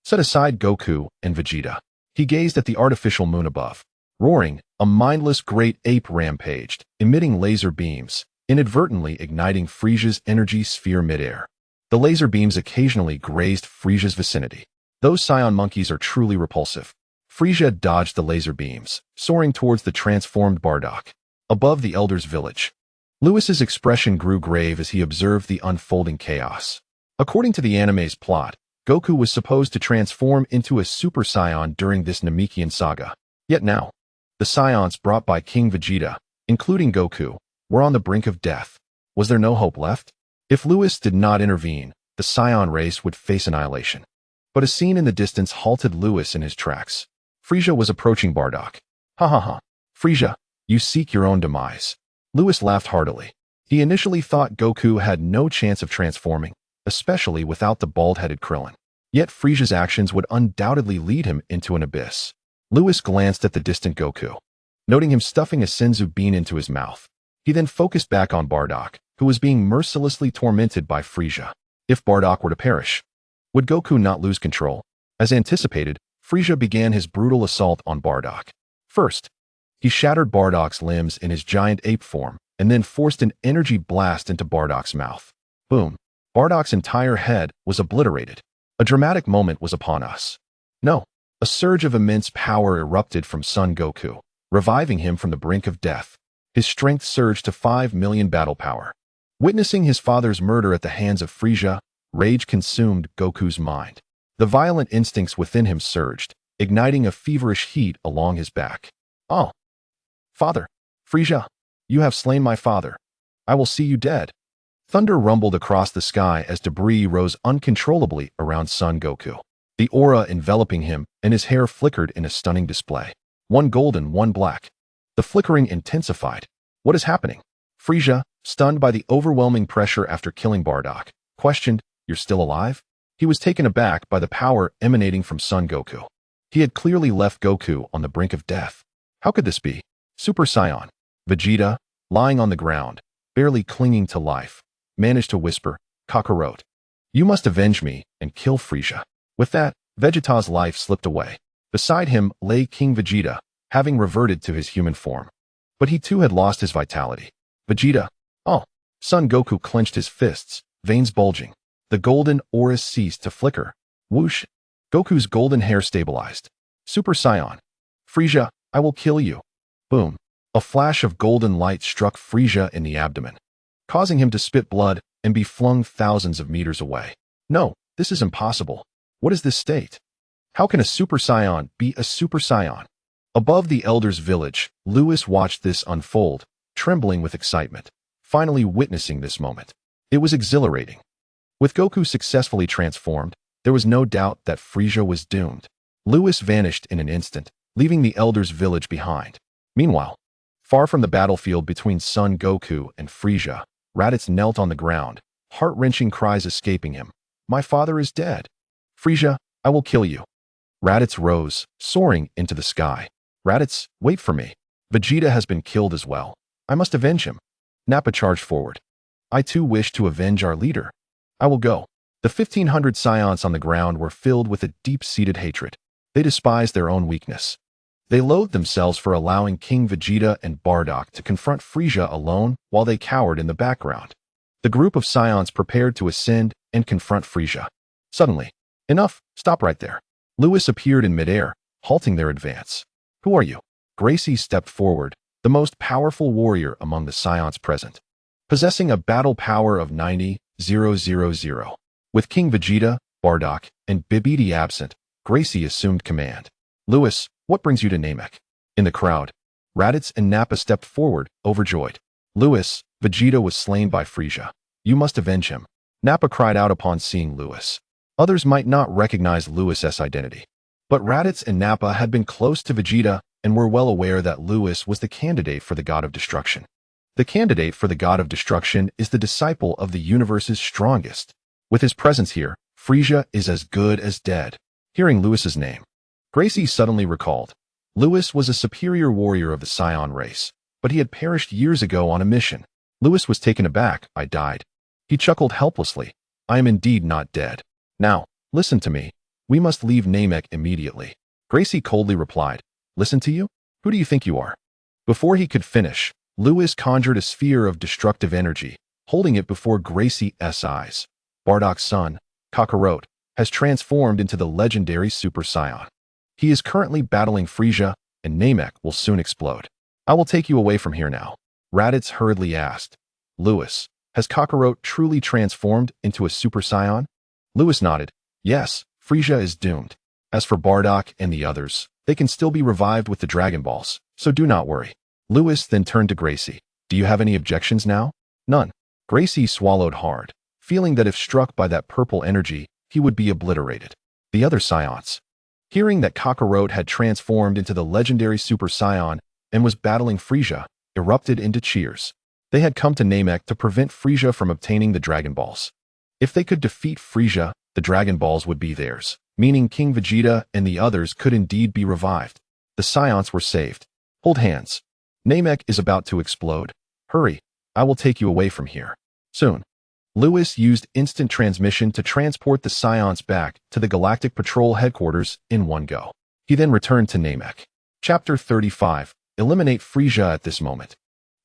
set aside Goku and Vegeta. He gazed at the artificial moon above. Roaring, a mindless great ape rampaged, emitting laser beams, inadvertently igniting Frieza's energy sphere midair. The laser beams occasionally grazed Frieza's vicinity. Those Saiyan monkeys are truly repulsive. Frieza dodged the laser beams, soaring towards the transformed Bardock. Above the Elder's village, Lewis's expression grew grave as he observed the unfolding chaos. According to the anime's plot, Goku was supposed to transform into a Super Saiyan during this Namekian saga. Yet now, the Saiyans brought by King Vegeta, including Goku, were on the brink of death. Was there no hope left? If Lewis did not intervene, the Saiyan race would face annihilation. But a scene in the distance halted Lewis in his tracks. Frieza was approaching Bardock. Ha ha ha. Frieza, you seek your own demise. Lewis laughed heartily. He initially thought Goku had no chance of transforming, especially without the bald-headed Krillin. Yet Frieza's actions would undoubtedly lead him into an abyss. Lewis glanced at the distant Goku, noting him stuffing a Senzu bean into his mouth. He then focused back on Bardock, who was being mercilessly tormented by Frieza. If Bardock were to perish, would Goku not lose control? As anticipated, Frieza began his brutal assault on Bardock. First, he shattered Bardock's limbs in his giant ape form, and then forced an energy blast into Bardock's mouth. Boom. Bardock's entire head was obliterated. A dramatic moment was upon us. No. A surge of immense power erupted from Son Goku, reviving him from the brink of death. His strength surged to 5 million battle power. Witnessing his father's murder at the hands of Frieza, rage consumed Goku's mind. The violent instincts within him surged, igniting a feverish heat along his back. Oh! Father! Frieza! You have slain my father. I will see you dead. Thunder rumbled across the sky as debris rose uncontrollably around Son Goku. The aura enveloping him and his hair flickered in a stunning display. One golden, one black. The flickering intensified. What is happening? Frieza, stunned by the overwhelming pressure after killing Bardock, questioned, "You're still alive?" He was taken aback by the power emanating from Son Goku. He had clearly left Goku on the brink of death. How could this be? Super Saiyan. Vegeta, lying on the ground, barely clinging to life, managed to whisper, "Kakarot, you must avenge me and kill Frieza." With that, Vegeta's life slipped away. Beside him lay King Vegeta, having reverted to his human form. But he too had lost his vitality. Vegeta. Oh! Son Goku clenched his fists, veins bulging. The golden auras ceased to flicker. Whoosh! Goku's golden hair stabilized. Super Saiyan. Frieza, I will kill you. Boom! A flash of golden light struck Frieza in the abdomen, causing him to spit blood and be flung thousands of meters away. No, this is impossible. What is this state? How can a Super Saiyan be a Super Saiyan? Above the Elder's village, Lewis watched this unfold, trembling with excitement, finally witnessing this moment. It was exhilarating. With Goku successfully transformed, there was no doubt that Frieza was doomed. Lewis vanished in an instant, leaving the Elder's village behind. Meanwhile, far from the battlefield between Son Goku and Frieza, Raditz knelt on the ground, heart-wrenching cries escaping him. "My father is dead. Frieza, I will kill you." Raditz rose, soaring into the sky. "Raditz, wait for me. Vegeta has been killed as well. I must avenge him." Nappa charged forward. "I too wish to avenge our leader. I will go." The 1,500 Saiyans on the ground were filled with a deep-seated hatred. They despised their own weakness. They loathed themselves for allowing King Vegeta and Bardock to confront Frieza alone while they cowered in the background. The group of Saiyans prepared to ascend and confront Frieza. Suddenly, "Enough, stop right there." Lewis appeared in midair, halting their advance. "Who are you?" Gracie stepped forward, the most powerful warrior among the Saiyans present, possessing a battle power of 90,000. With King Vegeta, Bardock, and Bibidi absent, Gracie assumed command. "Lewis, what brings you to Namek?" In the crowd, Raditz and Nappa stepped forward, overjoyed. "Lewis, Vegeta was slain by Frieza. You must avenge him." Nappa cried out upon seeing Lewis. Others might not recognize Lewis's identity, but Raditz and Nappa had been close to Vegeta and were well aware that Lewis was the candidate for the God of Destruction. The candidate for the God of Destruction is the disciple of the universe's strongest. With his presence here, Frieza is as good as dead. Hearing Lewis's name, Gracie suddenly recalled. Lewis was a superior warrior of the Saiyan race, but he had perished years ago on a mission. Lewis was taken aback. "I died." He chuckled helplessly. "I am indeed not dead. Now, listen to me. We must leave Namek immediately." Gracie coldly replied, "Listen to you? Who do you think you are?" Before he could finish, Lewis conjured a sphere of destructive energy, holding it before Gracie's eyes. Bardock's son, Kakarot, has transformed into the legendary Super Saiyan. He is currently battling Frieza, and Namek will soon explode. "I will take you away from here now." Raditz hurriedly asked, "Lewis, has Kakarot truly transformed into a Super Saiyan?" Lewis nodded. Yes, Frisia is doomed. As for Bardock and the others, they can still be revived with the Dragon Balls, so do not worry. Lewis then turned to Gracie. Do you have any objections now? None. Gracie swallowed hard, feeling that if struck by that purple energy, he would be obliterated. The other Saiyans. Hearing that Kakarot had transformed into the legendary Super Saiyan and was battling Frisia, erupted into cheers. They had come to Namek to prevent Frisia from obtaining the Dragon Balls. If they could defeat Frisia, the Dragon Balls would be theirs, meaning King Vegeta and the others could indeed be revived. The Saiyans were saved. Hold hands. Namek is about to explode. Hurry, I will take you away from here. Soon. Lewis used instant transmission to transport the Saiyans back to the Galactic Patrol headquarters in one go. He then returned to Namek. Chapter 35. Eliminate Frisia at this moment.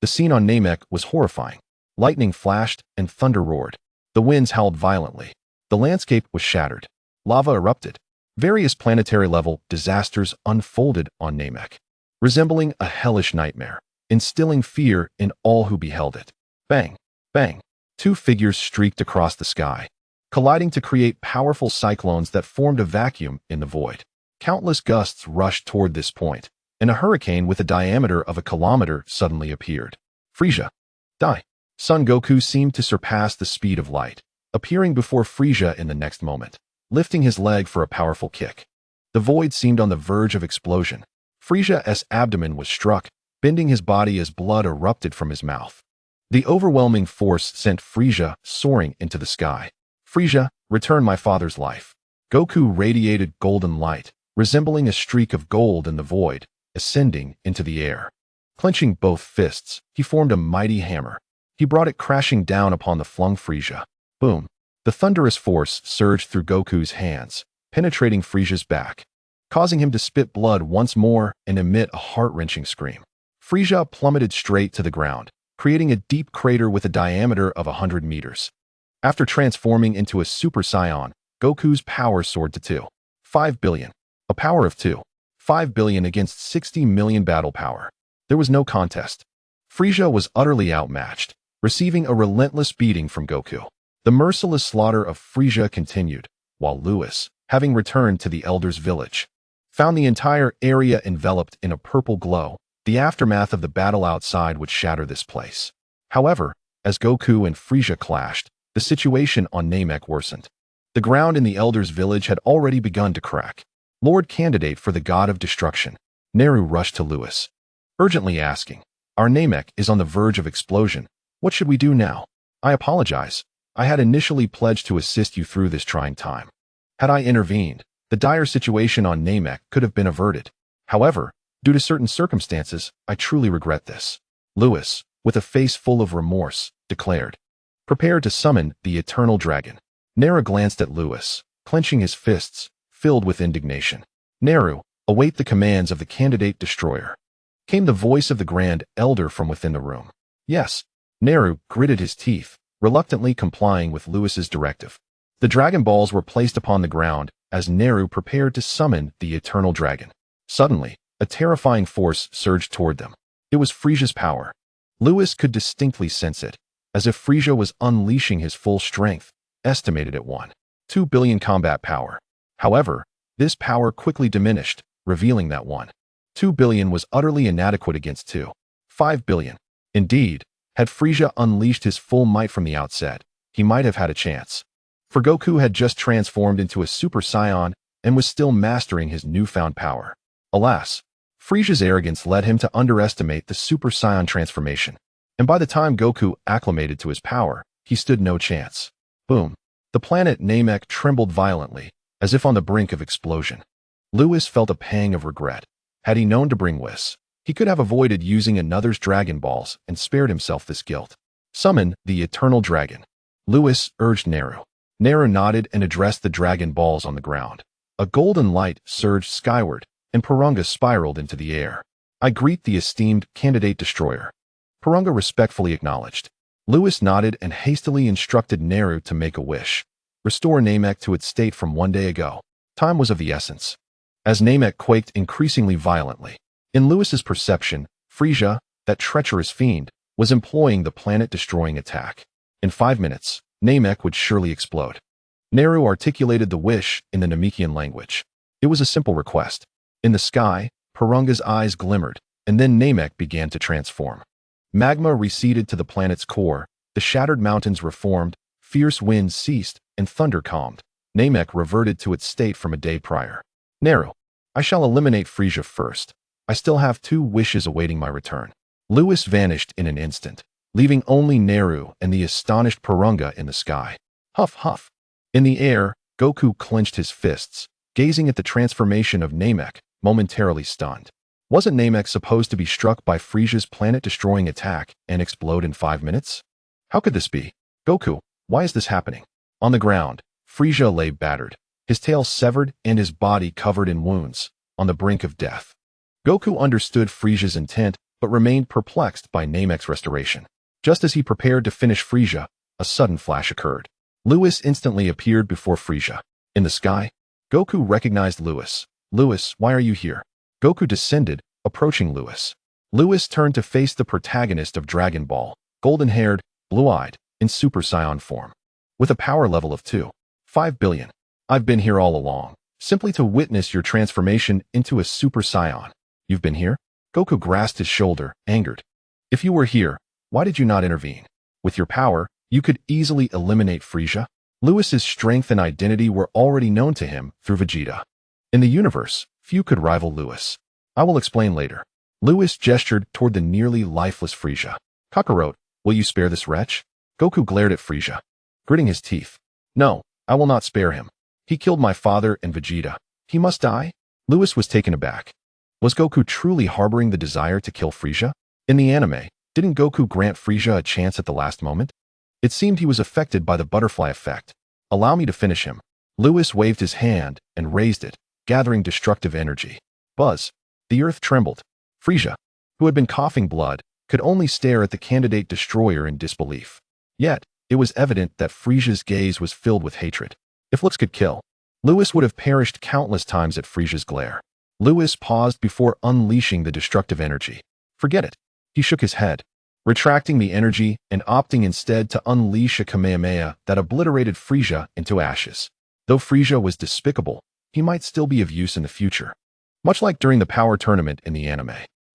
The scene on Namek was horrifying. Lightning flashed and thunder roared. The winds howled violently. The landscape was shattered. Lava erupted. Various planetary-level disasters unfolded on Namek, resembling a hellish nightmare, instilling fear in all who beheld it. Bang! Bang! Two figures streaked across the sky, colliding to create powerful cyclones that formed a vacuum in the void. Countless gusts rushed toward this point, and a hurricane with a diameter of a kilometer suddenly appeared. Frisia! Die! Son Goku seemed to surpass the speed of light, appearing before Frisia in the next moment, lifting his leg for a powerful kick. The void seemed on the verge of explosion. Frisia's abdomen was struck, bending his body as blood erupted from his mouth. The overwhelming force sent Frisia soaring into the sky. Frisia, return my father's life. Goku radiated golden light, resembling a streak of gold in the void, ascending into the air. Clenching both fists, he formed a mighty hammer. He brought it crashing down upon the flung Frisia. Boom! The thunderous force surged through Goku's hands, penetrating Frisia's back, causing him to spit blood once more and emit a heart-wrenching scream. Frisia plummeted straight to the ground, creating a deep crater with a diameter of 100 meters. After transforming into a Super Saiyan, Goku's power soared to 5 billion. A power of 5 billion against 60 million battle power. There was no contest. Frisia was utterly outmatched, receiving a relentless beating from Goku. The merciless slaughter of Frisia continued, while Lewis, having returned to the Elder's village, found the entire area enveloped in a purple glow. The aftermath of the battle outside would shatter this place. However, as Goku and Frisia clashed, the situation on Namek worsened. The ground in the Elder's village had already begun to crack. Lord Candidate for the God of Destruction, Neru rushed to Lewis, urgently asking, Our Namek is on the verge of explosion. What should we do now? I apologize. I had initially pledged to assist you through this trying time. Had I intervened, the dire situation on Namek could have been averted. However, due to certain circumstances, I truly regret this. Lewis, with a face full of remorse, declared, Prepare to summon the Eternal Dragon. Neru glanced at Lewis, clenching his fists, filled with indignation. Neru, await the commands of the Candidate Destroyer. Came the voice of the Grand Elder from within the room. Yes. Neru gritted his teeth, reluctantly complying with Lewis's directive. The Dragon Balls were placed upon the ground as Neru prepared to summon the Eternal Dragon. Suddenly, a terrifying force surged toward them. It was Frisia's power. Lewis could distinctly sense it, as if Frisia was unleashing his full strength, estimated at 1.2 billion combat power. However, this power quickly diminished, revealing that 1.2 billion was utterly inadequate against 2.5 billion. Indeed, had Frisia unleashed his full might from the outset, he might have had a chance. For Goku had just transformed into a Super Saiyan and was still mastering his newfound power. Alas, Frisia's arrogance led him to underestimate the Super Saiyan transformation, and by the time Goku acclimated to his power, he stood no chance. Boom! The planet Namek trembled violently, as if on the brink of explosion. Lewis felt a pang of regret. Had he known to bring Whis, he could have avoided using another's Dragon Balls and spared himself this guilt. Summon the Eternal Dragon. Lewis urged Neru. Neru nodded and addressed the Dragon Balls on the ground. A golden light surged skyward, and Purunga spiraled into the air. I greet the esteemed Candidate Destroyer. Purunga respectfully acknowledged. Lewis nodded and hastily instructed Neru to make a wish. Restore Namek to its state from 1 day ago. Time was of the essence. As Namek quaked increasingly violently, in Lewis's perception, Frisia, that treacherous fiend, was employing the planet-destroying attack. In 5 minutes, Namek would surely explode. Neru articulated the wish in the Namekian language. It was a simple request. In the sky, Purunga's eyes glimmered, and then Namek began to transform. Magma receded to the planet's core, the shattered mountains reformed, fierce winds ceased, and thunder calmed. Namek reverted to its state from a day prior. Neru, I shall eliminate Frisia first. I still have 2 wishes awaiting my return. Lewis vanished in an instant, leaving only Neru and the astonished Purunga in the sky. Huff, huff. In the air, Goku clenched his fists, gazing at the transformation of Namek, momentarily stunned. Wasn't Namek supposed to be struck by Frisia's planet-destroying attack and explode in 5 minutes? How could this be? Goku, why is this happening? On the ground, Frisia lay battered, his tail severed and his body covered in wounds, on the brink of death. Goku understood Frisia's intent, but remained perplexed by Namek's restoration. Just as he prepared to finish Frisia, a sudden flash occurred. Lewis instantly appeared before Frisia. In the sky, Goku recognized Lewis. Lewis, why are you here? Goku descended, approaching Lewis. Lewis turned to face the protagonist of Dragon Ball, golden-haired, blue-eyed, in Super Saiyan form. With a power level of 2.5 billion. I've been here all along, simply to witness your transformation into a Super Saiyan. You've been here? Goku grasped his shoulder, angered. If you were here, why did you not intervene? With your power, you could easily eliminate Frisia. Lewis's strength and identity were already known to him through Vegeta. In the universe, few could rival Lewis. I will explain later. Lewis gestured toward the nearly lifeless Frisia. Kakarot, will you spare this wretch? Goku glared at Frisia, gritting his teeth. No, I will not spare him. He killed my father and Vegeta. He must die? Lewis was taken aback. Was Goku truly harboring the desire to kill Frisia? In the anime, didn't Goku grant Frisia a chance at the last moment? It seemed he was affected by the butterfly effect. Allow me to finish him. Lewis waved his hand and raised it, gathering destructive energy. Buzz. The earth trembled. Frisia, who had been coughing blood, could only stare at the candidate destroyer in disbelief. Yet, it was evident that Frisia's gaze was filled with hatred. If looks could kill, Lewis would have perished countless times at Frisia's glare. Lewis paused before unleashing the destructive energy. Forget it. He shook his head, retracting the energy and opting instead to unleash a Kamehameha that obliterated Frisia into ashes. Though Frisia was despicable, he might still be of use in the future, much like during the power tournament in the anime.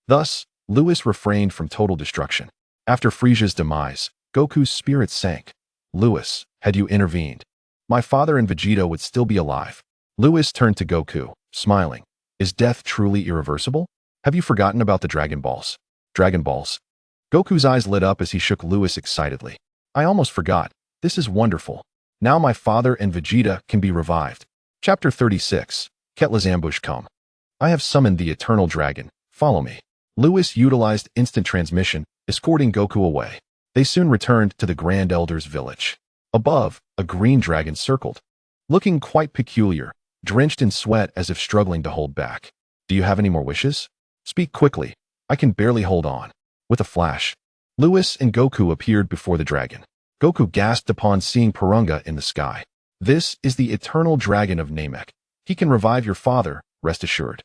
Thus, Lewis refrained from total destruction. After Frisia's demise, Goku's spirit sank. Lewis, had you intervened, my father and Vegeta would still be alive. Lewis turned to Goku, smiling. Is death truly irreversible? Have you forgotten about the Dragon Balls? Dragon Balls? Goku's eyes lit up as he shook Lewis excitedly. I almost forgot. This is wonderful. Now my father and Vegeta can be revived. Chapter 36. Ketla's ambush come. I have summoned the Eternal Dragon. Follow me. Lewis utilized instant transmission, escorting Goku away. They soon returned to the Grand Elder's village. Above, a green dragon circled, looking quite peculiar, drenched in sweat as if struggling to hold back. Do you have any more wishes? Speak quickly. I can barely hold on. With a flash, Lewis and Goku appeared before the dragon. Goku gasped upon seeing Purunga in the sky. This is the Eternal Dragon of Namek. He can revive your father, rest assured.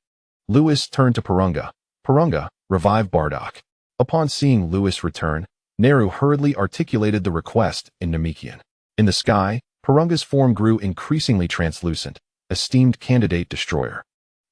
Lewis turned to Purunga. Purunga, revive Bardock. Upon seeing Lewis return, Neru hurriedly articulated the request in Namekian. In the sky, Purunga's form grew increasingly translucent, esteemed candidate destroyer.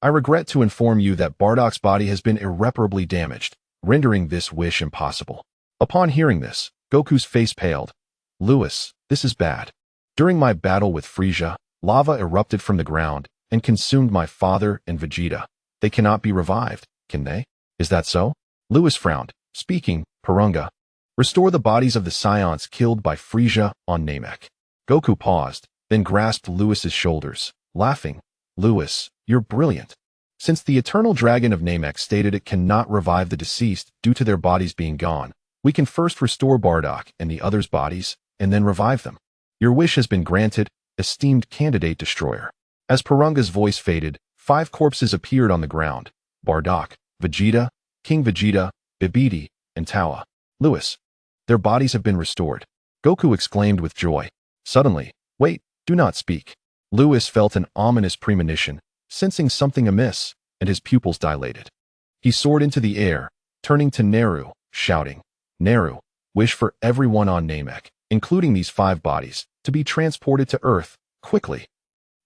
I regret to inform you that Bardock's body has been irreparably damaged, rendering this wish impossible. Upon hearing this, Goku's face paled. Lewis, this is bad. During my battle with Frisia, lava erupted from the ground and consumed my father and Vegeta. They cannot be revived, can they? Is that so? Lewis frowned, speaking, Purunga. Restore the bodies of the Saiyans killed by Frisia on Namek. Goku paused, then grasped Lewis's shoulders, laughing. Lewis, you're brilliant. Since the Eternal Dragon of Namek stated it cannot revive the deceased due to their bodies being gone, we can first restore Bardock and the others' bodies, and then revive them. Your wish has been granted, esteemed candidate destroyer. As Purunga's voice faded, 5 corpses appeared on the ground. Bardock, Vegeta, King Vegeta, Bibidi, and Tawa. Lewis. Their bodies have been restored. Goku exclaimed with joy. Suddenly, wait, do not speak. Lewis felt an ominous premonition, sensing something amiss, and his pupils dilated. He soared into the air, turning to Neru, shouting, Neru, wish for everyone on Namek, including these 5 bodies, to be transported to Earth, quickly."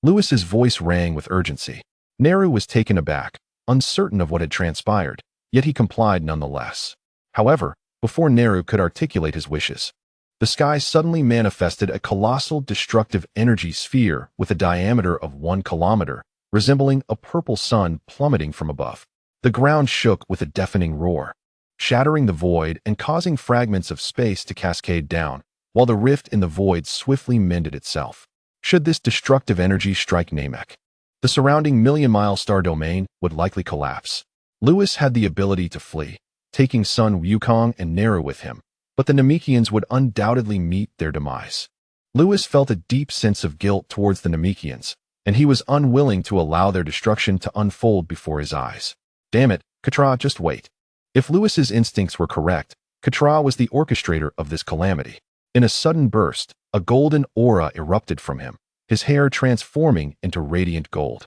Lewis's voice rang with urgency. Neru was taken aback, uncertain of what had transpired, yet he complied nonetheless. However, before Neru could articulate his wishes, the sky suddenly manifested a colossal destructive energy sphere with a diameter of 1 kilometer, resembling a purple sun plummeting from above. The ground shook with a deafening roar, shattering the void and causing fragments of space to cascade down, while the rift in the void swiftly mended itself. Should this destructive energy strike Namek, the surrounding million-mile star domain would likely collapse. Lewis had the ability to flee, taking Sun Wukong and Neru with him, but the Namekians would undoubtedly meet their demise. Lewis felt a deep sense of guilt towards the Namekians, and he was unwilling to allow their destruction to unfold before his eyes. Damn it, Katra, just wait. If Lewis's instincts were correct, Katra was the orchestrator of this calamity. In a sudden burst, a golden aura erupted from him, his hair transforming into radiant gold.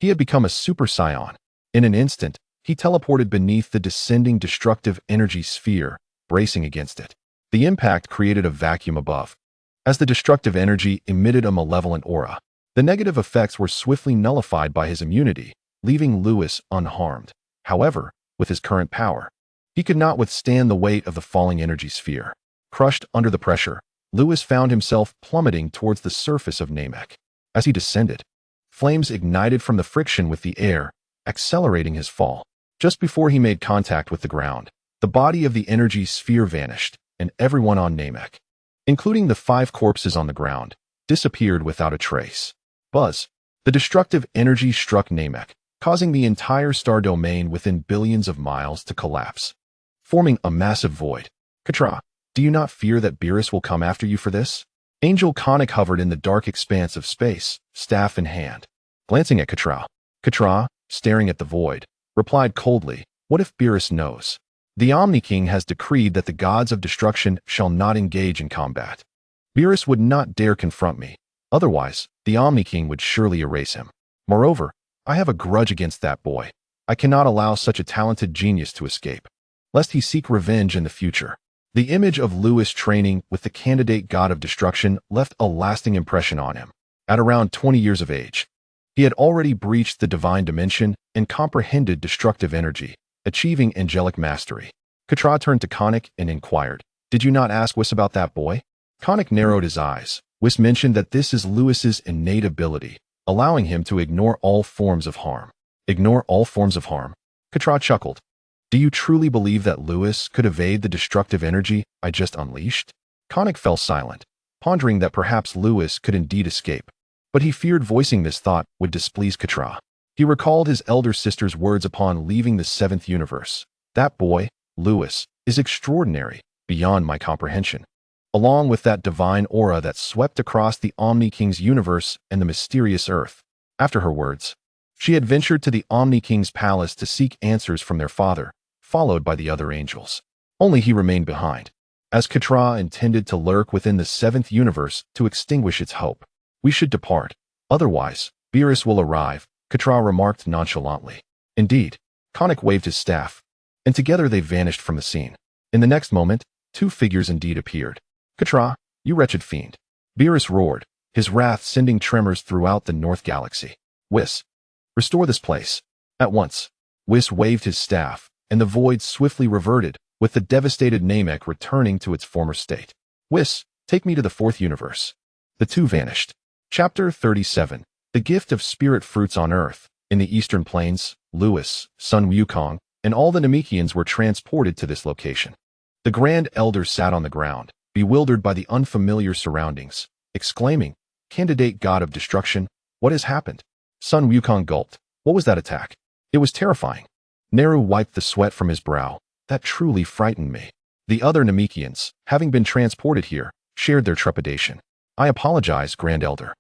He had become a Super Saiyan. In an instant, he teleported beneath the descending destructive energy sphere, bracing against it. The impact created a vacuum above. As the destructive energy emitted a malevolent aura, the negative effects were swiftly nullified by his immunity, leaving Lewis unharmed. However, with his current power, he could not withstand the weight of the falling energy sphere. Crushed under the pressure, Lewis found himself plummeting towards the surface of Namek. As he descended, flames ignited from the friction with the air, accelerating his fall. Just before he made contact with the ground, the body of the energy sphere vanished, and everyone on Namek, including the 5 corpses on the ground, disappeared without a trace. Buzz. The destructive energy struck Namek, causing the entire star domain within billions of miles to collapse, forming a massive void. Katra, do you not fear that Beerus will come after you for this? Angel Conic hovered in the dark expanse of space, staff in hand. Glancing at Katra, Katra, staring at the void, replied coldly, "What if Beerus knows? The Omni-King has decreed that the gods of destruction shall not engage in combat. Beerus would not dare confront me. Otherwise, the Omni-King would surely erase him. Moreover, I have a grudge against that boy. I cannot allow such a talented genius to escape, lest he seek revenge in the future." The image of Lewis training with the candidate god of destruction left a lasting impression on him. At around 20 years of age, he had already breached the divine dimension and comprehended destructive energy, achieving angelic mastery. Katra turned to Conic and inquired, "Did you not ask Whis about that boy?" Conic narrowed his eyes. Whis mentioned that this is Lewis's innate ability, allowing him to ignore all forms of harm. Ignore all forms of harm? Katra chuckled. Do you truly believe that Lewis could evade the destructive energy I just unleashed? Conic fell silent, pondering that perhaps Lewis could indeed escape. But he feared voicing this thought would displease Katra. He recalled his elder sister's words upon leaving the 7th universe. That boy, Lewis, is extraordinary, beyond my comprehension. Along with that divine aura that swept across the Omni-King's universe and the mysterious Earth. After her words, she had ventured to the Omni-King's palace to seek answers from their father, followed by the other angels. Only he remained behind, as Katra intended to lurk within the 7th universe to extinguish its hope. We should depart. Otherwise, Beerus will arrive, Katra remarked nonchalantly. Indeed, Conic waved his staff, and together they vanished from the scene. In the next moment, 2 figures indeed appeared. Katra, you wretched fiend. Beerus roared, his wrath sending tremors throughout the North Galaxy. Whis. Restore this place. At once. Whis waved his staff, and the void swiftly reverted, with the devastated Namek returning to its former state. Whis, take me to the 4th universe. The 2 vanished. Chapter 37. The Gift of Spirit Fruits on Earth. In the Eastern Plains, Lewis, Sun Wukong, and all the Namekians were transported to this location. The Grand Elder sat on the ground, bewildered by the unfamiliar surroundings, exclaiming, Candidate God of Destruction, what has happened? Sun Wukong gulped. What was that attack? It was terrifying. Neru wiped the sweat from his brow. That truly frightened me. The other Namekians, having been transported here, shared their trepidation. I apologize, Grand Elder.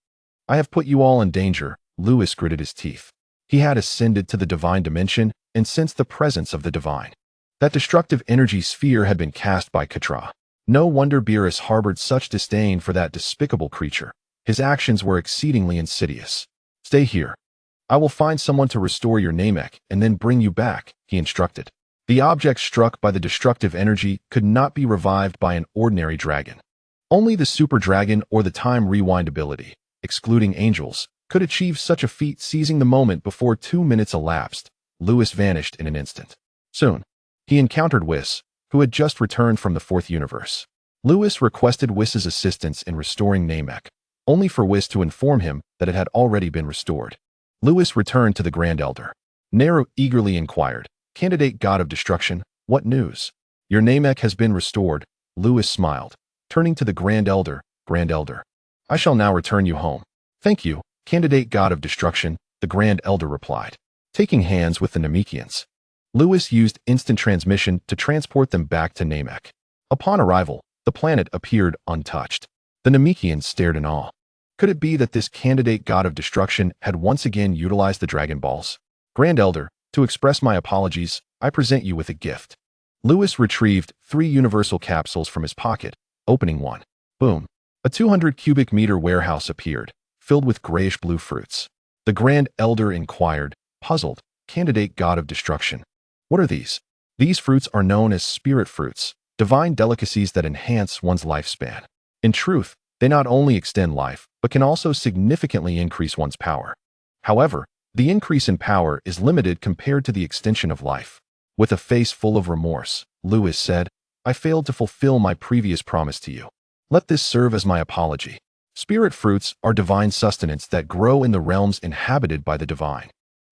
I have put you all in danger. Lewis gritted his teeth. He had ascended to the divine dimension and sensed the presence of the divine. That destructive energy sphere had been cast by Katra. No wonder Beerus harbored such disdain for that despicable creature. His actions were exceedingly insidious. Stay here. I will find someone to restore your Namek and then bring you back, he instructed. The object struck by the destructive energy could not be revived by an ordinary dragon. Only the super dragon or the time rewind ability, excluding angels, could achieve such a feat. Seizing the moment before 2 minutes elapsed, Lewis vanished in an instant. Soon, he encountered Whis, who had just returned from the fourth universe. Lewis requested Whis's assistance in restoring Namek, only for Whis to inform him that it had already been restored. Lewis returned to the Grand Elder. Neru eagerly inquired, "Candidate God of Destruction, what news?" "Your Namek has been restored," Lewis smiled, turning to the Grand Elder. "Grand Elder, I shall now return you home." "Thank you, Candidate God of Destruction," the Grand Elder replied. Taking hands with the Namekians, Lewis used instant transmission to transport them back to Namek. Upon arrival, the planet appeared untouched. The Namekians stared in awe. Could it be that this Candidate God of Destruction had once again utilized the Dragon Balls? "Grand Elder, to express my apologies, I present you with a gift." Lewis retrieved 3 universal capsules from his pocket, opening one. Boom. A 200 cubic meter warehouse appeared, filled with grayish-blue fruits. The Grand Elder inquired, puzzled, "Candidate God of Destruction, what are these?" "These fruits are known as spirit fruits, divine delicacies that enhance one's lifespan. In truth, they not only extend life, but can also significantly increase one's power. However, the increase in power is limited compared to the extension of life." With a face full of remorse, Lewis said, "I failed to fulfill my previous promise to you. Let this serve as my apology." Spirit fruits are divine sustenance that grow in the realms inhabited by the divine.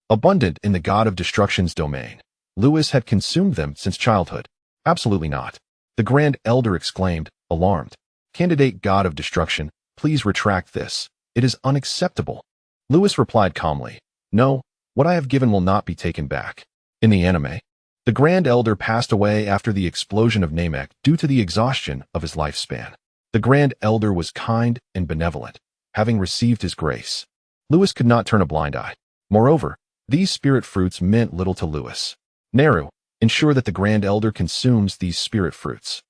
Abundant in the God of Destruction's domain, Lewis had consumed them since childhood. "Absolutely not," the Grand Elder exclaimed, alarmed. "Candidate God of Destruction, please retract this. It is unacceptable." Lewis replied calmly, "No, what I have given will not be taken back." In the anime, the Grand Elder passed away after the explosion of Namek due to the exhaustion of his lifespan. The Grand Elder was kind and benevolent, having received his grace. Lewis could not turn a blind eye. Moreover, these spirit fruits meant little to Lewis. "Neru, ensure that the Grand Elder consumes these spirit fruits.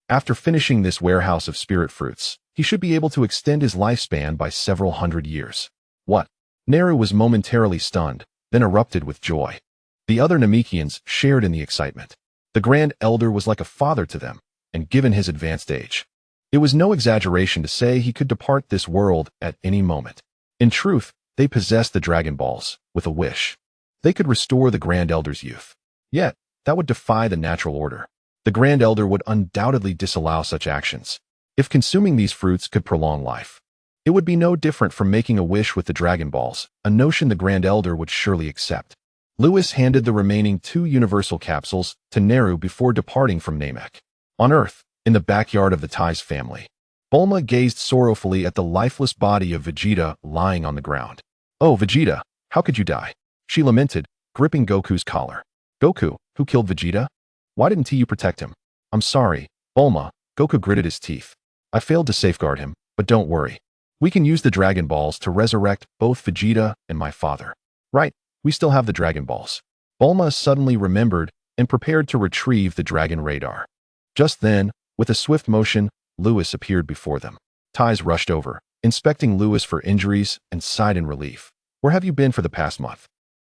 After finishing this warehouse of spirit fruits, he should be able to extend his lifespan by several hundred years." "What?" Neru was momentarily stunned, then erupted with joy. The other Namekians shared in the excitement. The Grand Elder was like a father to them, and given his advanced age, it was no exaggeration to say he could depart this world at any moment. In truth, they possessed the Dragon Balls, with a wish. They could restore the Grand Elder's youth. Yet, that would defy the natural order. The Grand Elder would undoubtedly disallow such actions. If consuming these fruits could prolong life, it would be no different from making a wish with the Dragon Balls, a notion the Grand Elder would surely accept. Lewis handed the remaining 2 universal capsules to Neru before departing from Namek. On Earth, in the backyard of the Tai's family, Bulma gazed sorrowfully at the lifeless body of Vegeta lying on the ground. "Oh, Vegeta, how could you die?" she lamented, gripping Goku's collar. "Goku, who killed Vegeta? Why didn't you protect him?" "I'm sorry, Bulma," Goku gritted his teeth. "I failed to safeguard him, but don't worry. We can use the Dragon Balls to resurrect both Vegeta and my father." "Right, we still have the Dragon Balls." Bulma suddenly remembered and prepared to retrieve the Dragon Radar. Just then, with a swift motion, Lewis appeared before them. Ties rushed over, inspecting Lewis for injuries, and sighed in relief. "Where have you been for the past month?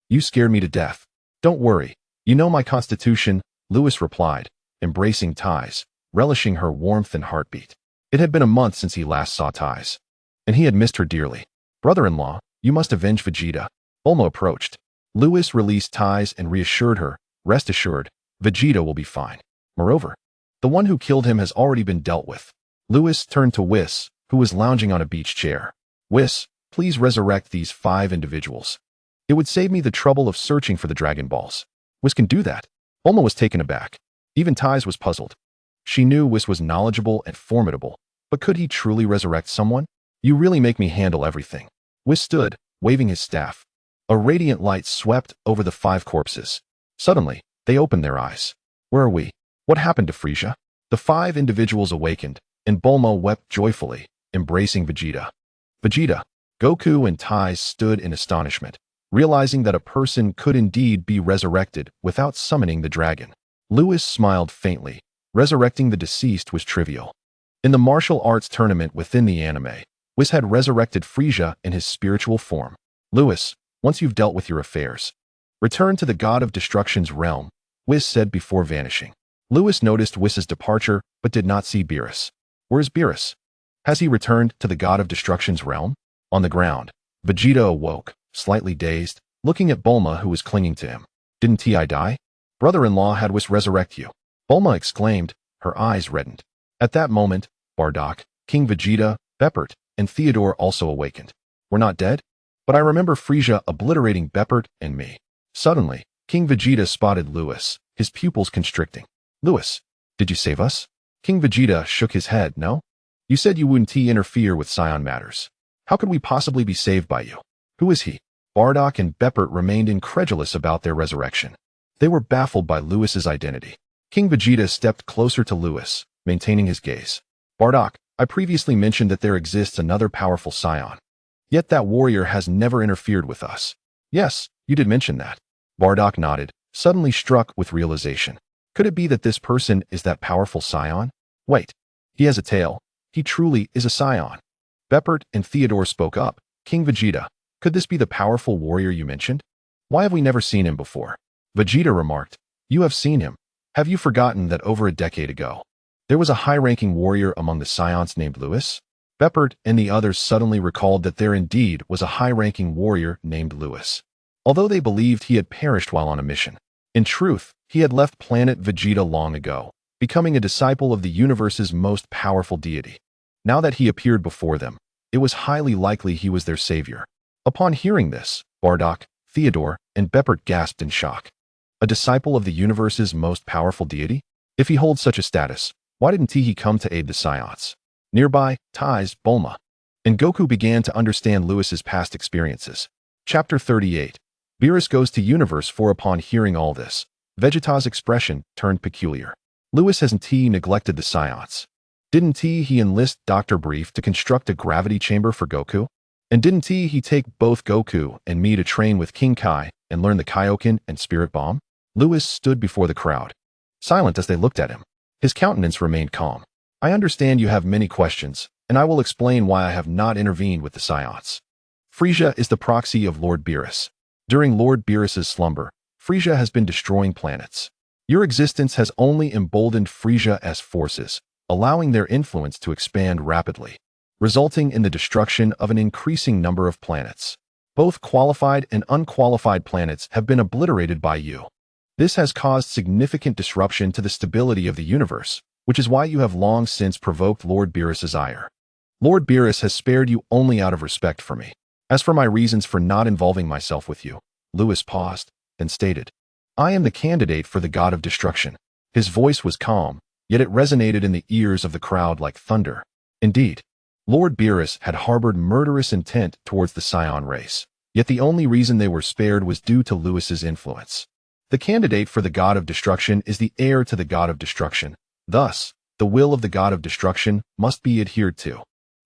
You scared me to death." "Don't worry, you know my constitution," Lewis replied, embracing Ties, relishing her warmth and heartbeat. It had been a month since he last saw Ties, and he had missed her dearly. "Brother-in-law, you must avenge Vegeta." Bulma approached. Lewis released Ties and reassured her, "Rest assured, Vegeta will be fine. Moreover, the one who killed him has already been dealt with." Lewis turned to Whis, who was lounging on a beach chair. "Whis, please resurrect these 5 individuals. It would save me the trouble of searching for the Dragon Balls." "Whis can do that." Bulma was taken aback. Even Ties was puzzled. She knew Whis was knowledgeable and formidable, but could he truly resurrect someone? "You really make me handle everything." Whis stood, waving his staff. A radiant light swept over the 5 corpses. Suddenly, they opened their eyes. "Where are we? What happened to Frieza?" The 5 individuals awakened, and Bulma wept joyfully, embracing Vegeta. "Vegeta." Goku and Ties stood in astonishment, realizing that a person could indeed be resurrected without summoning the dragon. Lewis smiled faintly. Resurrecting the deceased was trivial. In the martial arts tournament within the anime, Whis had resurrected Frieza in his spiritual form. "Lewis, once you've dealt with your affairs, return to the God of Destruction's realm," Whis said before vanishing. Lewis noticed Whis's departure, but did not see Beerus. "Where is Beerus? Has he returned to the God of Destruction's realm?" On the ground, Vegeta awoke, slightly dazed, looking at Bulma who was clinging to him. Didn't Ti die? Brother-in-law had Whis resurrect you. Bulma exclaimed, her eyes reddened. At that moment, Bardock, King Vegeta, Beppert, and Theodore also awakened. We're not dead? But I remember Frieza obliterating Beppert and me. Suddenly, King Vegeta spotted Lewis, his pupils constricting. Lewis, did you save us? King Vegeta shook his head, no? You said you wouldn't interfere with Saiyan matters. How could we possibly be saved by you? Who is he? Bardock and Beppert remained incredulous about their resurrection. They were baffled by Lewis's identity. King Vegeta stepped closer to Lewis, maintaining his gaze. Bardock, I previously mentioned that there exists another powerful Saiyan. Yet that warrior has never interfered with us. Yes, you did mention that. Bardock nodded, suddenly struck with realization. Could it be that this person is that powerful Saiyan? Wait, he has a tail. He truly is a Saiyan. Beppert and Theodore spoke up. King Vegeta, could this be the powerful warrior you mentioned? Why have we never seen him before? Vegeta remarked, you have seen him. Have you forgotten that over a decade ago, there was a high-ranking warrior among the Saiyans named Lewis? Beppert and the others suddenly recalled that there indeed was a high-ranking warrior named Lewis. Although they believed he had perished while on a mission, in truth, he had left planet Vegeta long ago, becoming a disciple of the universe's most powerful deity. Now that he appeared before them, it was highly likely he was their savior. Upon hearing this, Bardock, Theodore, and Beppert gasped in shock. A disciple of the universe's most powerful deity? If he holds such a status, why didn't he come to aid the Saiyans? Nearby, Tai's Bulma and Goku began to understand Lewis's past experiences. Chapter 38. Beerus goes to Universe 4. Upon hearing all this, Vegeta's expression turned peculiar. Lewis hasn't neglected the Saiyans. Didn't he enlist Dr. Brief to construct a gravity chamber for Goku? And didn't he take both Goku and me to train with King Kai and learn the Kaioken and Spirit Bomb? Lewis stood before the crowd, silent as they looked at him. His countenance remained calm. I understand you have many questions, and I will explain why I have not intervened with the Saiyans. Frieza is the proxy of Lord Beerus. During Lord Beerus's slumber, Frieza has been destroying planets. Your existence has only emboldened Frieza's forces, allowing their influence to expand rapidly, resulting in the destruction of an increasing number of planets. Both qualified and unqualified planets have been obliterated by you. This has caused significant disruption to the stability of the universe, which is why you have long since provoked Lord Beerus's ire. Lord Beerus has spared you only out of respect for me. As for my reasons for not involving myself with you, Lewis paused, then stated, I am the candidate for the God of Destruction. His voice was calm, yet it resonated in the ears of the crowd like thunder. Indeed, Lord Beerus had harbored murderous intent towards the Saiyan race, yet the only reason they were spared was due to Lewis's influence. The candidate for the God of Destruction is the heir to the God of Destruction. Thus, the will of the God of Destruction must be adhered to.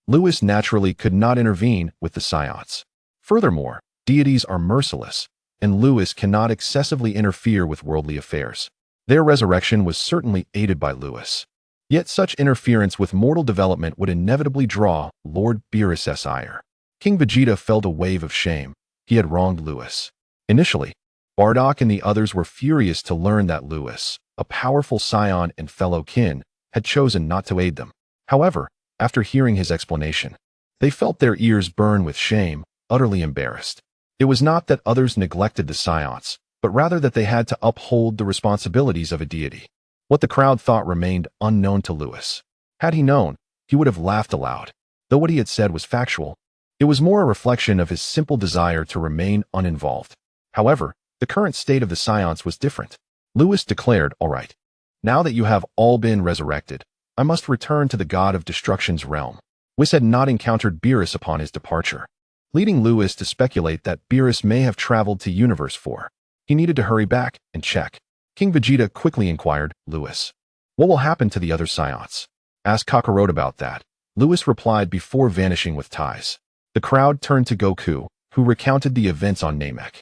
Lewis naturally could not intervene with the Saiyans. Furthermore, deities are merciless, and Lewis cannot excessively interfere with worldly affairs. Their resurrection was certainly aided by Lewis. Yet such interference with mortal development would inevitably draw Lord Beerus's ire. King Vegeta felt a wave of shame. He had wronged Lewis. Initially, Bardock and the others were furious to learn that Lewis, a powerful Saiyan and fellow kin, had chosen not to aid them. However, after hearing his explanation, they felt their ears burn with shame, utterly embarrassed. It was not that others neglected the Saiyans, but rather that they had to uphold the responsibilities of a deity. What the crowd thought remained unknown to Lewis. Had he known, he would have laughed aloud. Though what he had said was factual, it was more a reflection of his simple desire to remain uninvolved. However, the current state of the Saiyans was different. Lewis declared, all right, now that you have all been resurrected, I must return to the God of Destruction's realm. Whis had not encountered Beerus upon his departure, leading Lewis to speculate that Beerus may have traveled to Universe 4. He needed to hurry back and check. King Vegeta quickly inquired, Lewis, what will happen to the other Saiyans? Ask Kakarot about that. Lewis replied before vanishing with ties. The crowd turned to Goku, who recounted the events on Namek.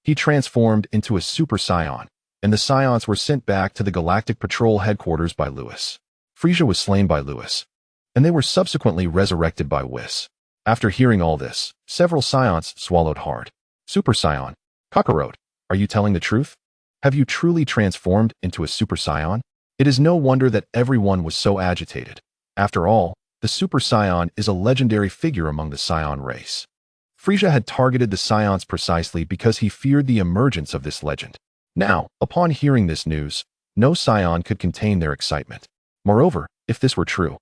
He transformed into a Super Saiyan, and the Saiyans were sent back to the Galactic Patrol headquarters by Lewis. Frieza was slain by Lewis, and they were subsequently resurrected by Whis. After hearing all this, several Saiyans swallowed hard. Super Saiyan, Kakarot, are you telling the truth? Have you truly transformed into a Super Saiyan? It is no wonder that everyone was so agitated. After all, the The Super Saiyan is a legendary figure among the Saiyan race. Frieza had targeted the Saiyans precisely because he feared the emergence of this legend. Now, upon hearing this news, no Saiyan could contain their excitement. Moreover, if this were true,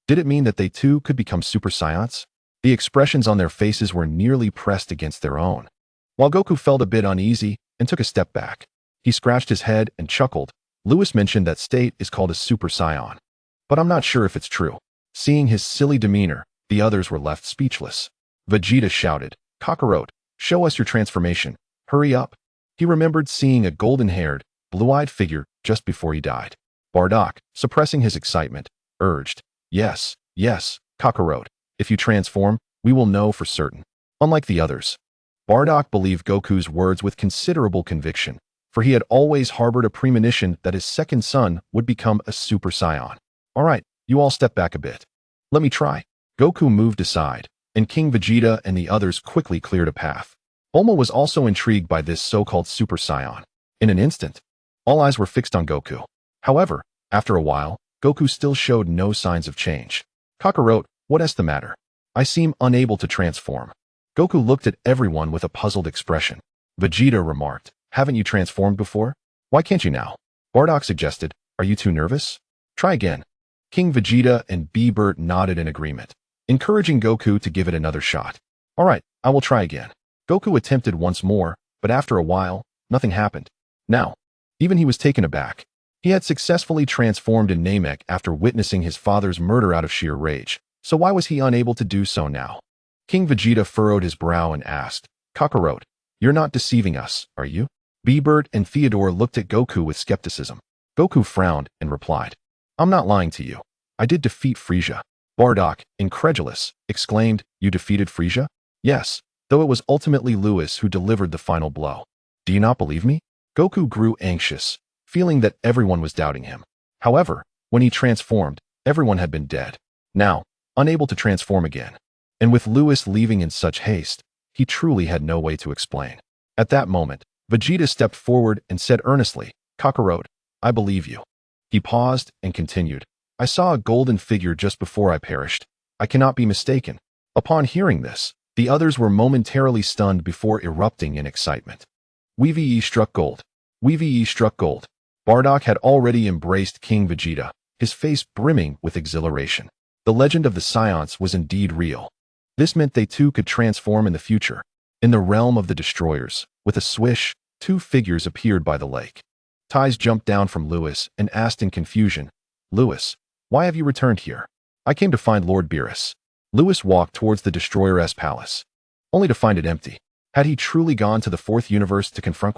did it mean that they too could become Super Saiyans? The expressions on their faces were nearly pressed against their own. While Goku felt a bit uneasy and took a step back, he scratched his head and chuckled. Lewis mentioned that state is called a Super Saiyan. But I'm not sure if it's true. Seeing his silly demeanor, the others were left speechless. Vegeta shouted, "Kakarot, show us your transformation. Hurry up." He remembered seeing a golden-haired, blue-eyed figure just before he died. Bardock, suppressing his excitement, urged, Yes, Kakarot. If you transform, we will know for certain." Unlike the others, Bardock believed Goku's words with considerable conviction, for he had always harbored a premonition that his second son would become a Super Saiyan. "All right, you all step back a bit. Let me try." Goku moved aside, and King Vegeta and the others quickly cleared a path. Bulma was also intrigued by this so-called Super Saiyan. In an instant, all eyes were fixed on Goku. However, after a while, Goku still showed no signs of change. "Kakarot, what's the matter? I seem unable to transform." Goku looked at everyone with a puzzled expression. Vegeta remarked, "Haven't you transformed before? Why can't you now?" Bardock suggested, "Are you too nervous? Try again." King Vegeta and Beerus nodded in agreement, encouraging Goku to give it another shot. "All right, I will try again." Goku attempted once more, but after a while, nothing happened. Now, even he was taken aback. He had successfully transformed in Namek after witnessing his father's murder out of sheer rage, so why was he unable to do so now? King Vegeta furrowed his brow and asked, "Kakarot, you're not deceiving us, are you?" Beerus and Theodore looked at Goku with skepticism. Goku frowned and replied, "I'm not lying to you. I did defeat Frieza." Bardock, incredulous, exclaimed, "You defeated Frieza?" "Yes, though it was ultimately Lewis who delivered the final blow." "Do you not believe me?" Goku grew anxious, feeling that everyone was doubting him. However, when he transformed, everyone had been dead. Now, unable to transform again, and with Lewis leaving in such haste, he truly had no way to explain. At that moment, Vegeta stepped forward and said earnestly, "Kakarot, I believe you." He paused and continued, "I saw a golden figure just before I perished. I cannot be mistaken." Upon hearing this, the others were momentarily stunned before erupting in excitement. "Weave struck gold. Weave struck gold." Bardock had already embraced King Vegeta, his face brimming with exhilaration. The legend of the Saiyans was indeed real. This meant they too could transform in the future. In the realm of the destroyers, with a swish, two figures appeared by the lake. Ties jumped down from Lewis and asked in confusion, "Lewis, why have you returned here?" "I came to find Lord Beerus." Lewis walked towards the Destroyer-S palace, only to find it empty. Had he truly gone to the fourth universe to confront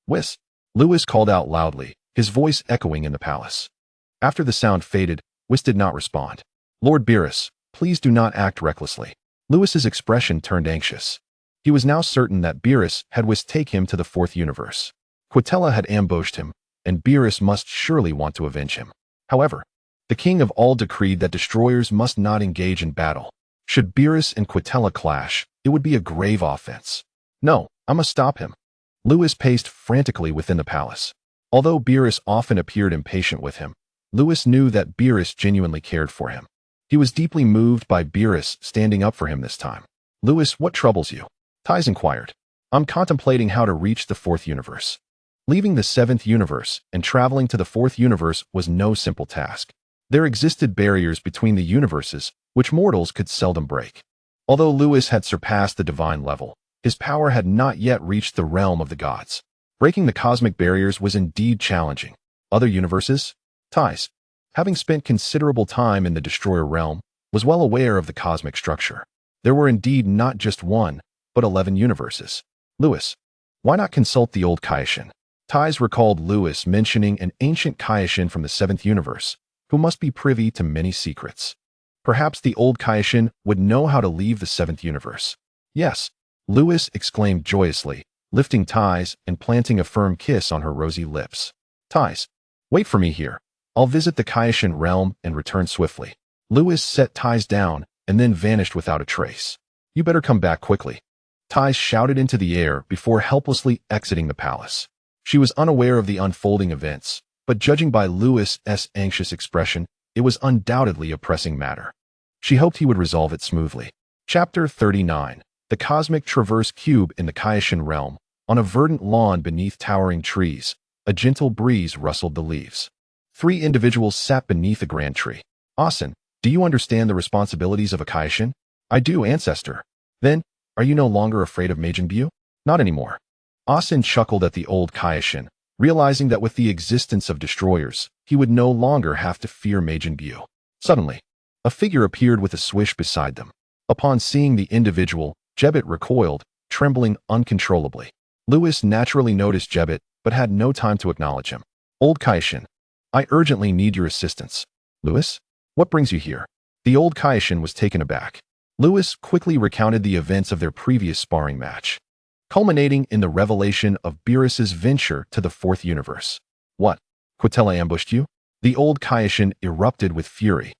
Whis? Lewis called out loudly, his voice echoing in the palace. After the sound faded, Whis did not respond. "Lord Beerus, please do not act recklessly." Lewis's expression turned anxious. He was now certain that Beerus had Whis take him to the fourth universe. Quitella had ambushed him, and Beerus must surely want to avenge him. However, the king of all decreed that destroyers must not engage in battle. Should Beerus and Quitella clash, it would be a grave offense. "No, I must stop him." Lewis paced frantically within the palace. Although Beerus often appeared impatient with him, Lewis knew that Beerus genuinely cared for him. He was deeply moved by Beerus standing up for him this time. "Lewis, what troubles you?" Ties inquired. "I'm contemplating how to reach the fourth universe." Leaving the seventh universe and traveling to the fourth universe was no simple task. There existed barriers between the universes, which mortals could seldom break. Although Lewis had surpassed the divine level, his power had not yet reached the realm of the gods. Breaking the cosmic barriers was indeed challenging. Other universes? Ties, having spent considerable time in the Destroyer realm, was well aware of the cosmic structure. There were indeed not just one, but 11 universes. "Lewis, why not consult the old Kaioshin?" Ties recalled Lewis mentioning an ancient Kaioshin from the seventh universe, who must be privy to many secrets. Perhaps the old Kaioshin would know how to leave the seventh universe. "Yes," Lewis exclaimed joyously, lifting Ties and planting a firm kiss on her rosy lips. "Ties, wait for me here. I'll visit the Kaioshin realm and return swiftly." Lewis set Ties down and then vanished without a trace. "You better come back quickly." Ties shouted into the air before helplessly exiting the palace. She was unaware of the unfolding events, but judging by Lewis's anxious expression, it was undoubtedly a pressing matter. She hoped he would resolve it smoothly. Chapter 39. The Cosmic Traverse Cube in the Kaishin Realm. On a verdant lawn beneath towering trees, a gentle breeze rustled the leaves. 3 individuals sat beneath a grand tree. Asen, do you understand the responsibilities of a Kaishin? I do, ancestor. Then, are you no longer afraid of Majin Buu? Not anymore. Asen chuckled at the old Kaishin, realizing that with the existence of destroyers, he would no longer have to fear Majin Buu. Suddenly, a figure appeared with a swish beside them. Upon seeing the individual, Jebbit recoiled, trembling uncontrollably. Lewis naturally noticed Jebbit, but had no time to acknowledge him. Old Kaishin, I urgently need your assistance. Lewis? What brings you here? The old Kaishin was taken aback. Lewis quickly recounted the events of their previous sparring match, culminating in the revelation of Beerus's venture to the 4th universe. What? Quitella ambushed you? The old Kaishin erupted with fury.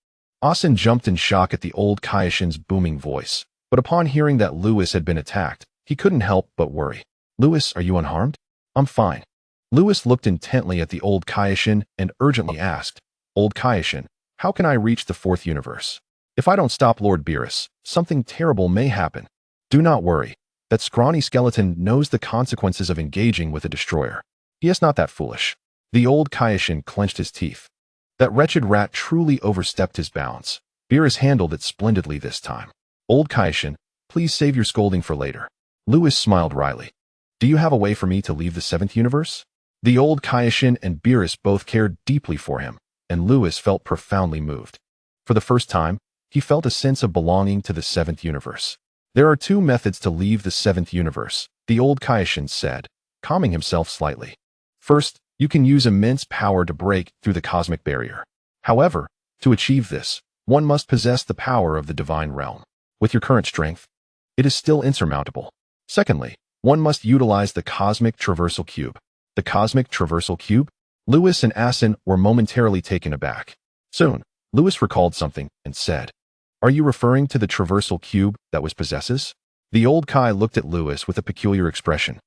Asen jumped in shock at the old Kaishin's booming voice, but upon hearing that Lewis had been attacked, he couldn't help but worry. Lewis, are you unharmed? I'm fine. Lewis looked intently at the old Kaishin and urgently asked, Old Kaishin, how can I reach the 4th universe? If I don't stop Lord Beerus, something terrible may happen. Do not worry. That scrawny skeleton knows the consequences of engaging with a destroyer. He is not that foolish. The old Kaishin clenched his teeth. That wretched rat truly overstepped his bounds. Beerus handled it splendidly this time. Old Kaishin, please save your scolding for later. Lewis smiled wryly. Do you have a way for me to leave the 7th universe? The old Kaishin and Beerus both cared deeply for him, and Lewis felt profoundly moved. For the first time, he felt a sense of belonging to the 7th universe. There are 2 methods to leave the 7th universe, the old Kaishin said, calming himself slightly. First, you can use immense power to break through the cosmic barrier. However, to achieve this, one must possess the power of the divine realm. With your current strength, it is still insurmountable. Secondly, one must utilize the Cosmic Traversal Cube. The Cosmic Traversal Cube? Lewis and Asen were momentarily taken aback. Soon, Lewis recalled something and said, Are you referring to the Traversal Cube that Whis possesses? The old Kai looked at Lewis with a peculiar expression.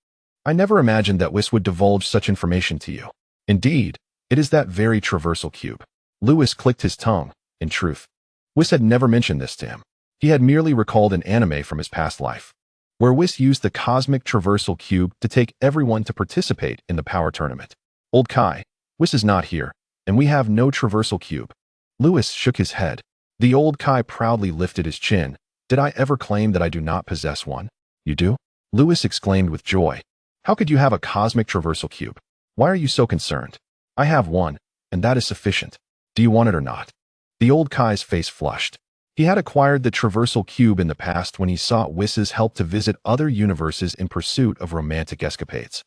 I never imagined that Whis would divulge such information to you. Indeed, it is that very Traversal Cube. Lewis clicked his tongue. In truth, Whis had never mentioned this to him. He had merely recalled an anime from his past life, where Whis used the Cosmic Traversal Cube to take everyone to participate in the power tournament. Old Kai, Whis is not here, and we have no Traversal Cube. Lewis shook his head. The old Kai proudly lifted his chin. Did I ever claim that I do not possess one? You do? Lewis exclaimed with joy. How could you have a Cosmic Traversal Cube? Why are you so concerned? I have one, and that is sufficient. Do you want it or not? The old Kai's face flushed. He had acquired the Traversal Cube in the past when he sought Whis's help to visit other universes in pursuit of romantic escapades.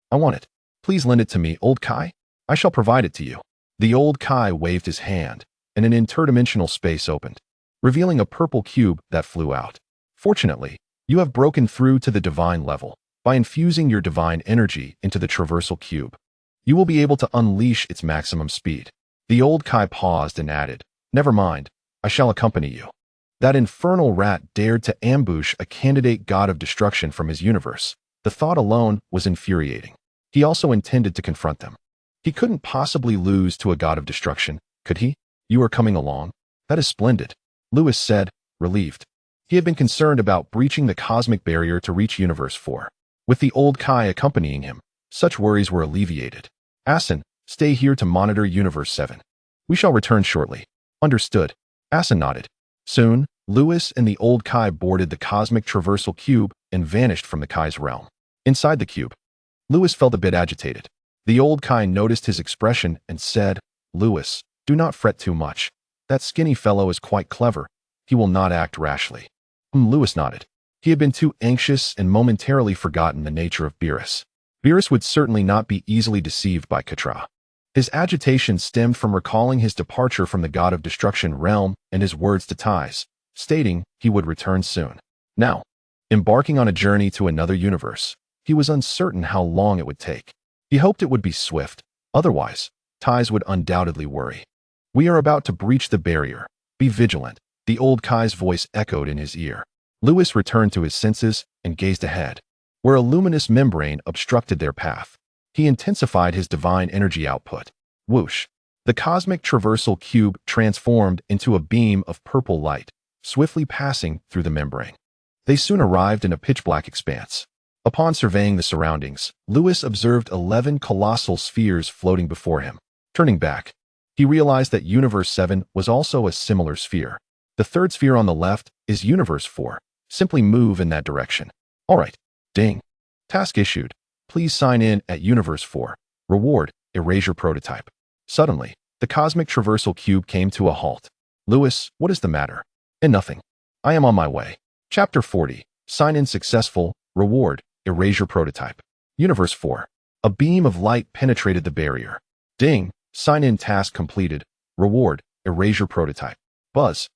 I want it. Please lend it to me, old Kai. I shall provide it to you. The old Kai waved his hand, and an interdimensional space opened, revealing a purple cube that flew out. Fortunately, you have broken through to the divine level. By infusing your divine energy into the Traversal Cube, you will be able to unleash its maximum speed. The old Kai paused and added, Never mind, I shall accompany you. That infernal rat dared to ambush a candidate god of destruction from his universe. The thought alone was infuriating. He also intended to confront them. He couldn't possibly lose to a god of destruction, could he? You are coming along? That is splendid, Lewis said, relieved. He had been concerned about breaching the cosmic barrier to reach Universe 4. With the old Kai accompanying him, such worries were alleviated. Asen, stay here to monitor Universe 7. We shall return shortly. Understood. Asen nodded. Soon, Lewis and the old Kai boarded the Cosmic Traversal Cube and vanished from the Kai's realm. Inside the cube, Lewis felt a bit agitated. The old Kai noticed his expression and said, Lewis, do not fret too much. That skinny fellow is quite clever. He will not act rashly. Lewis nodded. He had been too anxious and momentarily forgotten the nature of Beerus. Beerus would certainly not be easily deceived by Katra. His agitation stemmed from recalling his departure from the God of Destruction realm and his words to Ties, stating he would return soon. Now, embarking on a journey to another universe, he was uncertain how long it would take. He hoped it would be swift, otherwise, Ties would undoubtedly worry. We are about to breach the barrier. Be vigilant, the old Kai's voice echoed in his ear. Lewis returned to his senses and gazed ahead, where a luminous membrane obstructed their path. He intensified his divine energy output. Whoosh! The Cosmic Traversal Cube transformed into a beam of purple light, swiftly passing through the membrane. They soon arrived in a pitch-black expanse. Upon surveying the surroundings, Lewis observed 11 colossal spheres floating before him. Turning back, he realized that Universe 7 was also a similar sphere. The third sphere on the left is Universe 4. Simply move in that direction. All right. Ding. Task issued. Please sign in at Universe 4. Reward, erasure prototype. Suddenly, the cosmic traversal cube came to a halt. Lewis, what is the matter? And nothing. I am on my way. Chapter 40. Sign in successful. Reward, erasure prototype. Universe 4. A beam of light penetrated the barrier. Ding. Sign in task completed. Reward, erasure prototype. Buzz.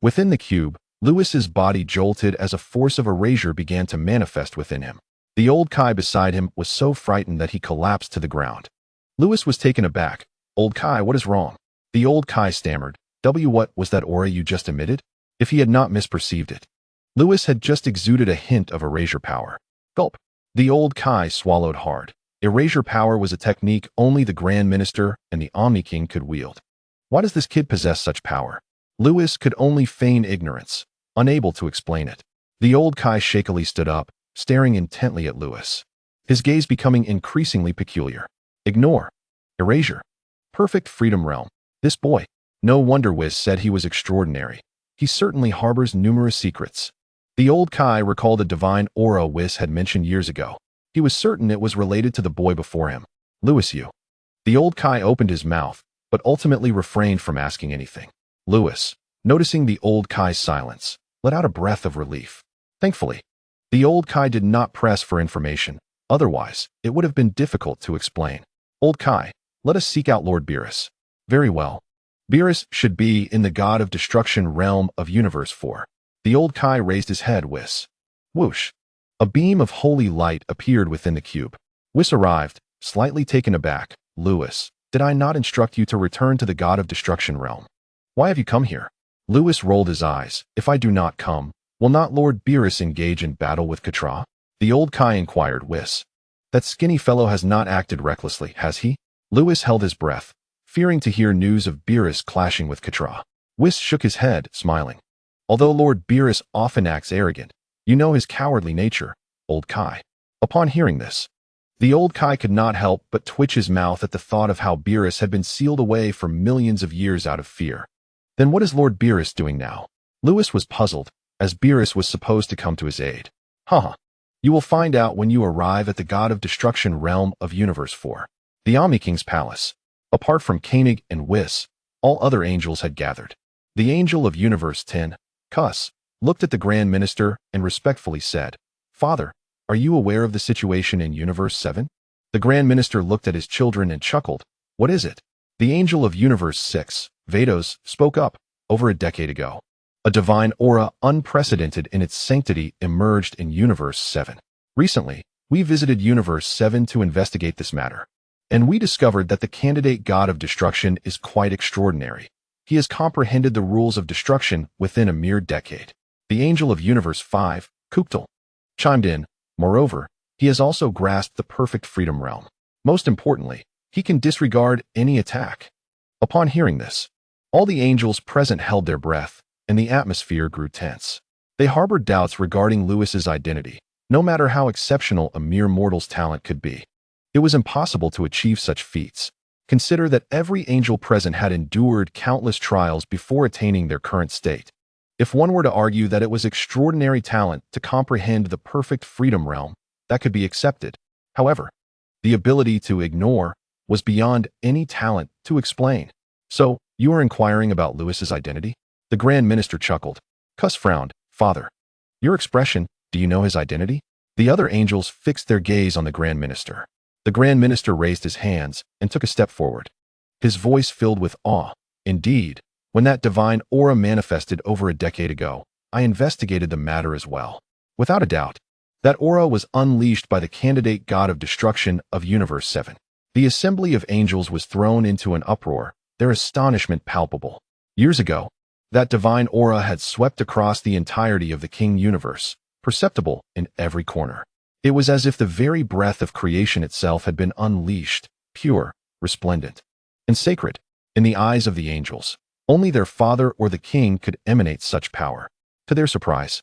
Within the cube, Lewis's body jolted as a force of erasure began to manifest within him. The old Kai beside him was so frightened that he collapsed to the ground. Lewis was taken aback. Old Kai, what is wrong? The old Kai stammered. What was that aura you just emitted? If he had not misperceived it. Lewis had just exuded a hint of erasure power. Gulp. The old Kai swallowed hard. Erasure power was a technique only the Grand Minister and the Omni-King could wield. Why does this kid possess such power? Lewis could only feign ignorance, unable to explain it. The old Kai shakily stood up, staring intently at Lewis, his gaze becoming increasingly peculiar. Ignore. Erasure. Perfect freedom realm. This boy. No wonder Whis said he was extraordinary. He certainly harbors numerous secrets. The old Kai recalled a divine aura Whis had mentioned years ago. He was certain it was related to the boy before him. Lewis, you. The old Kai opened his mouth, but ultimately refrained from asking anything. Lewis, noticing the old Kai's silence, let out a breath of relief. Thankfully, the old Kai did not press for information. Otherwise, it would have been difficult to explain. Old Kai, let us seek out Lord Beerus. Very well. Beerus should be in the God of Destruction realm of Universe 4. The old Kai raised his head. Whis. Whoosh. A beam of holy light appeared within the cube. Whis arrived, slightly taken aback. Lewis, did I not instruct you to return to the God of Destruction realm? Why have you come here? Lewis rolled his eyes. If I do not come, will not Lord Beerus engage in battle with Katra? The old Kai inquired. Whis. That skinny fellow has not acted recklessly, has he? Lewis held his breath, fearing to hear news of Beerus clashing with Katra. Whis shook his head, smiling. Although Lord Beerus often acts arrogant, you know his cowardly nature, old Kai. Upon hearing this, the old Kai could not help but twitch his mouth at the thought of how Beerus had been sealed away for millions of years out of fear. Then what is Lord Beerus doing now? Lewis was puzzled, as Beerus was supposed to come to his aid. Haha. You will find out when you arrive at the God of Destruction realm of Universe 4. The Omni-King's palace. Apart from Koenig and Whis, all other angels had gathered. The angel of Universe 10, Kuss, looked at the Grand Minister and respectfully said, Father, are you aware of the situation in Universe 7? The Grand Minister looked at his children and chuckled. What is it? The angel of Universe 6, Vados, spoke up. Over a decade ago, a divine aura unprecedented in its sanctity emerged in Universe 7. Recently, we visited Universe 7 to investigate this matter, and we discovered that the candidate God of Destruction is quite extraordinary. He has comprehended the rules of destruction within a mere decade. The angel of Universe 5, Kuktal, chimed in. Moreover, he has also grasped the perfect freedom realm. Most importantly, he can disregard any attack. Upon hearing this, all the angels present held their breath, and the atmosphere grew tense. They harbored doubts regarding Lewis's identity, no matter how exceptional a mere mortal's talent could be. It was impossible to achieve such feats. Consider that every angel present had endured countless trials before attaining their current state. If one were to argue that it was extraordinary talent to comprehend the perfect freedom realm, that could be accepted. However, the ability to ignore was beyond any talent to explain. So, you are inquiring about Lewis's identity? The Grand Minister chuckled. Kuss frowned. Father, your expression, do you know his identity? The other angels fixed their gaze on the Grand Minister. The Grand Minister raised his hands and took a step forward. His voice filled with awe. Indeed, when that divine aura manifested over a decade ago, I investigated the matter as well. Without a doubt, that aura was unleashed by the candidate God of Destruction of Universe 7. The assembly of angels was thrown into an uproar, their astonishment palpable. Years ago, that divine aura had swept across the entirety of the King universe, perceptible in every corner. It was as if the very breath of creation itself had been unleashed, pure, resplendent, and sacred. In the eyes of the angels, only their father or the king could emanate such power. To their surprise,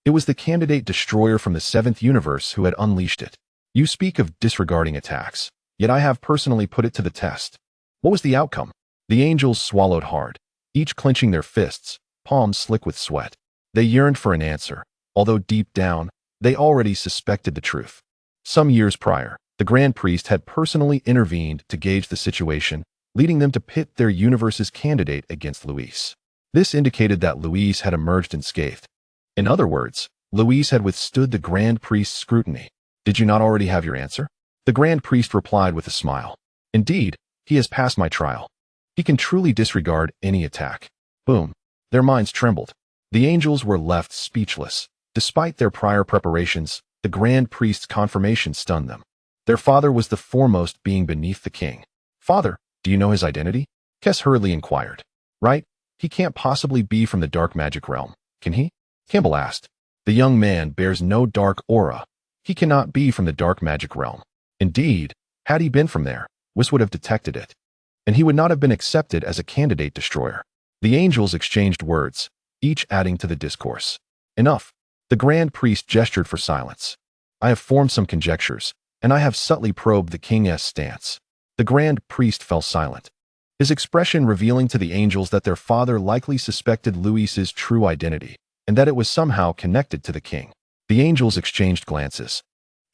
it was the candidate destroyer from the 7th universe who had unleashed it. You speak of disregarding attacks, yet I have personally put it to the test. What was the outcome? The angels swallowed hard, each clenching their fists, palms slick with sweat. They yearned for an answer, although deep down, they already suspected the truth. Some years prior, the Grand Priest had personally intervened to gauge the situation, leading them to pit their universe's candidate against Luis. This indicated that Luis had emerged unscathed. In other words, Luis had withstood the Grand Priest's scrutiny. Did you not already have your answer? The Grand Priest replied with a smile. Indeed, he has passed my trial. He can truly disregard any attack. Boom. Their minds trembled. The angels were left speechless. Despite their prior preparations, the Grand Priest's confirmation stunned them. Their father was the foremost being beneath the king. Father, do you know his identity? Kess hurriedly inquired. Right? He can't possibly be from the dark magic realm, can he? Campbell asked. The young man bears no dark aura. He cannot be from the dark magic realm. Indeed, had he been from there, Whis would have detected it, and he would not have been accepted as a candidate destroyer. The angels exchanged words, each adding to the discourse. Enough. The Grand Priest gestured for silence. I have formed some conjectures, and I have subtly probed the king's stance. The Grand Priest fell silent, his expression revealing to the angels that their father likely suspected Luis's true identity, and that it was somehow connected to the king. The angels exchanged glances,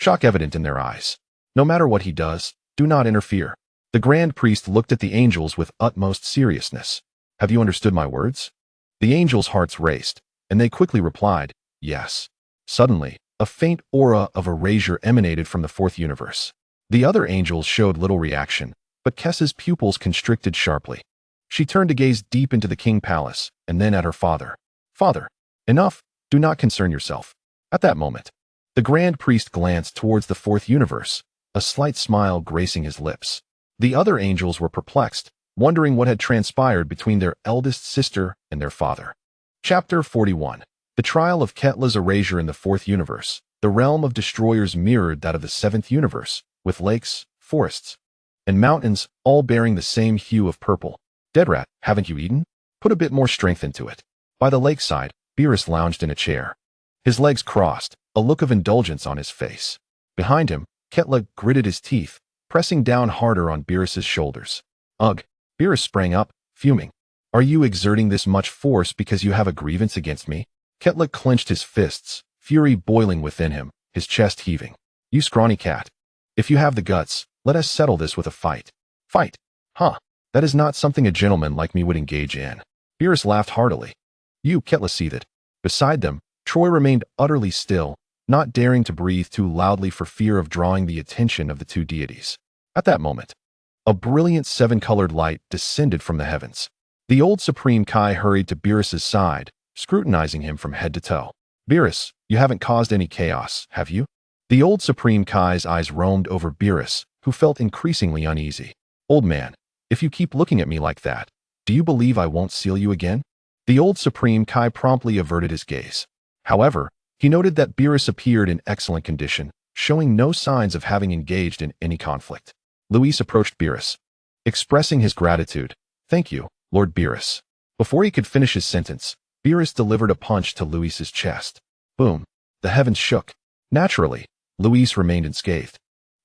shock evident in their eyes. No matter what he does, do not interfere. The Grand Priest looked at the angels with utmost seriousness. Have you understood my words? The angels' hearts raced, and they quickly replied, yes. Suddenly, a faint aura of erasure emanated from the 4th universe. The other angels showed little reaction, but Kess's pupils constricted sharply. She turned to gaze deep into the king palace, and then at her father. Father, enough, do not concern yourself. At that moment, the Grand Priest glanced towards the 4th universe, a slight smile gracing his lips. The other angels were perplexed, wondering what had transpired between their eldest sister and their father. Chapter 41. The trial of Ketla's erasure in the 4th universe. The realm of destroyers mirrored that of the 7th universe, with lakes, forests, and mountains, all bearing the same hue of purple. Deadrat, haven't you eaten? Put a bit more strength into it. By the lakeside, Beerus lounged in a chair, his legs crossed, a look of indulgence on his face. Behind him, Ketla gritted his teeth, pressing down harder on Beerus's shoulders. Ugh! Beerus sprang up, fuming. Are you exerting this much force because you have a grievance against me? Ketla clenched his fists, fury boiling within him, his chest heaving. You scrawny cat. If you have the guts, let us settle this with a fight. Fight? Huh. That is not something a gentleman like me would engage in. Beerus laughed heartily. You, Ketla seethed. Beside them, Troy remained utterly still, not daring to breathe too loudly for fear of drawing the attention of the two deities. At that moment, a brilliant 7-colored light descended from the heavens. The old Supreme Kai hurried to Beerus's side, scrutinizing him from head to toe. Beerus, you haven't caused any chaos, have you? The old Supreme Kai's eyes roamed over Beerus, who felt increasingly uneasy. Old man, if you keep looking at me like that, do you believe I won't seal you again? The old Supreme Kai promptly averted his gaze. However, he noted that Beerus appeared in excellent condition, showing no signs of having engaged in any conflict. Luis approached Beerus, expressing his gratitude. Thank you, Lord Beerus. Before he could finish his sentence, Beerus delivered a punch to Luis's chest. Boom. The heavens shook. Naturally, Luis remained unscathed,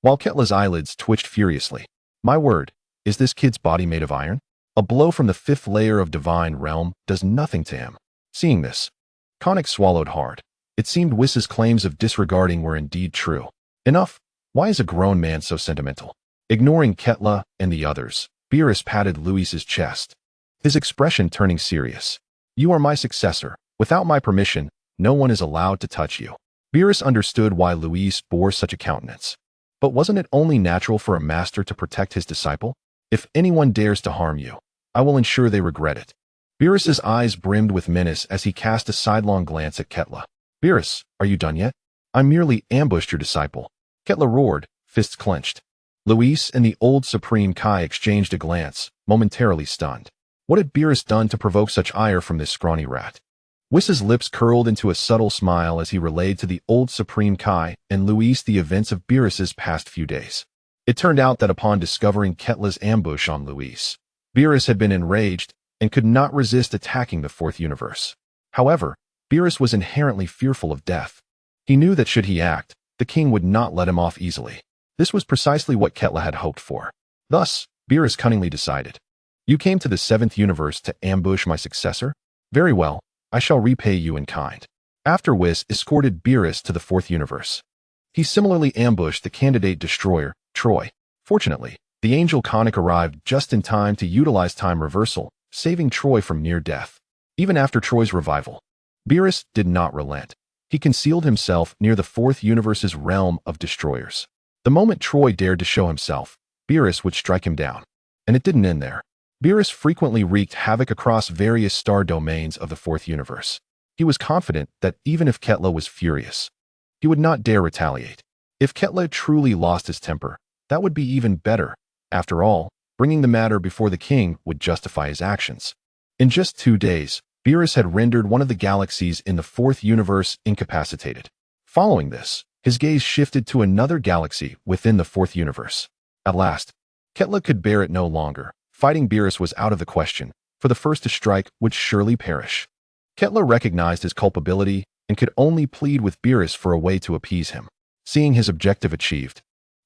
while Ketla's eyelids twitched furiously. My word, is this kid's body made of iron? A blow from the 5th layer of divine realm does nothing to him. Seeing this, Konnik swallowed hard. It seemed Whis's claims of disregarding were indeed true. Enough. Why is a grown man so sentimental? Ignoring Ketla and the others, Beerus patted Luis's chest, his expression turning serious. You are my successor. Without my permission, no one is allowed to touch you. Beerus understood why Luis bore such a countenance. But wasn't it only natural for a master to protect his disciple? If anyone dares to harm you, I will ensure they regret it. Beerus's eyes brimmed with menace as he cast a sidelong glance at Ketla. Beerus, are you done yet? I merely ambushed your disciple. Ketla roared, fists clenched. Luis and the old Supreme Kai exchanged a glance, momentarily stunned. What had Beerus done to provoke such ire from this scrawny rat? Whis's lips curled into a subtle smile as he relayed to the old Supreme Kai and Luis the events of Beerus's past few days. It turned out that upon discovering Ketla's ambush on Luis, Beerus had been enraged and could not resist attacking the 4th universe. However, Beerus was inherently fearful of death. He knew that should he act, the king would not let him off easily. This was precisely what Ketla had hoped for. Thus, Beerus cunningly decided, "You came to the 7th universe to ambush my successor? Very well, I shall repay you in kind." After Whis escorted Beerus to the 4th universe, he similarly ambushed the candidate destroyer, Troy. Fortunately, the angel Conic arrived just in time to utilize time reversal, saving Troy from near death. Even after Troy's revival, Beerus did not relent. He concealed himself near the 4th universe's realm of destroyers. The moment Troy dared to show himself, Beerus would strike him down. And it didn't end there. Beerus frequently wreaked havoc across various star domains of the 4th universe. He was confident that even if Ketla was furious, he would not dare retaliate. If Ketla truly lost his temper, that would be even better. After all, bringing the matter before the king would justify his actions. In just 2 days, Beerus had rendered one of the galaxies in the 4th universe incapacitated. Following this, his gaze shifted to another galaxy within the 4th universe. At last, Ketla could bear it no longer. Fighting Beerus was out of the question, for the first to strike would surely perish. Ketla recognized his culpability and could only plead with Beerus for a way to appease him. Seeing his objective achieved,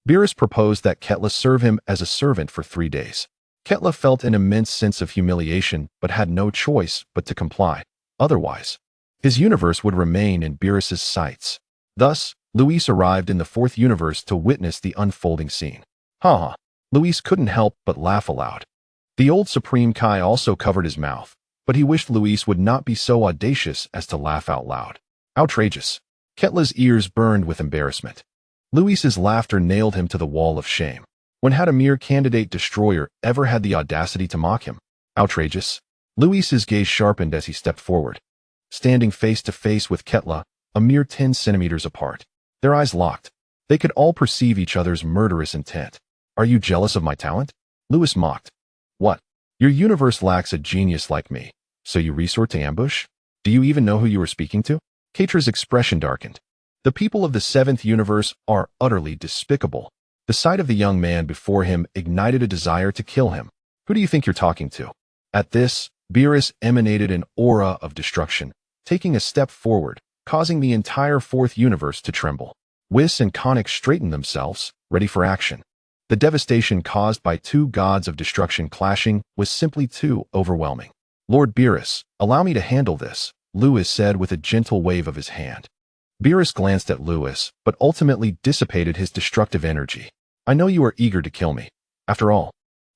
Beerus proposed that Ketla serve him as a servant for 3 days. Ketla felt an immense sense of humiliation but had no choice but to comply. Otherwise, his universe would remain in Beerus's sights. Thus, Luis arrived in the 4th universe to witness the unfolding scene. Ha! Luis couldn't help but laugh aloud. The old Supreme Kai also covered his mouth, but he wished Luis would not be so audacious as to laugh out loud. Outrageous. Ketla's ears burned with embarrassment. Luis's laughter nailed him to the wall of shame. When had a mere candidate destroyer ever had the audacity to mock him? Outrageous. Luis's gaze sharpened as he stepped forward, standing face to face with Ketla, a mere 10 centimeters apart. Their eyes locked. They could all perceive each other's murderous intent. "Are you jealous of my talent?" Luis mocked. "What? Your universe lacks a genius like me, so you resort to ambush? Do you even know who you are speaking to?" Ketra's expression darkened. The people of the 7th universe are utterly despicable. The sight of the young man before him ignited a desire to kill him. "Who do you think you're talking to?" At this, Beerus emanated an aura of destruction, taking a step forward, causing the entire 4th universe to tremble. Whis and Conic straightened themselves, ready for action. The devastation caused by 2 gods of destruction clashing was simply too overwhelming. "Lord Beerus, allow me to handle this," Luis said with a gentle wave of his hand. Beerus glanced at Luis, but ultimately dissipated his destructive energy. "I know you are eager to kill me. After all,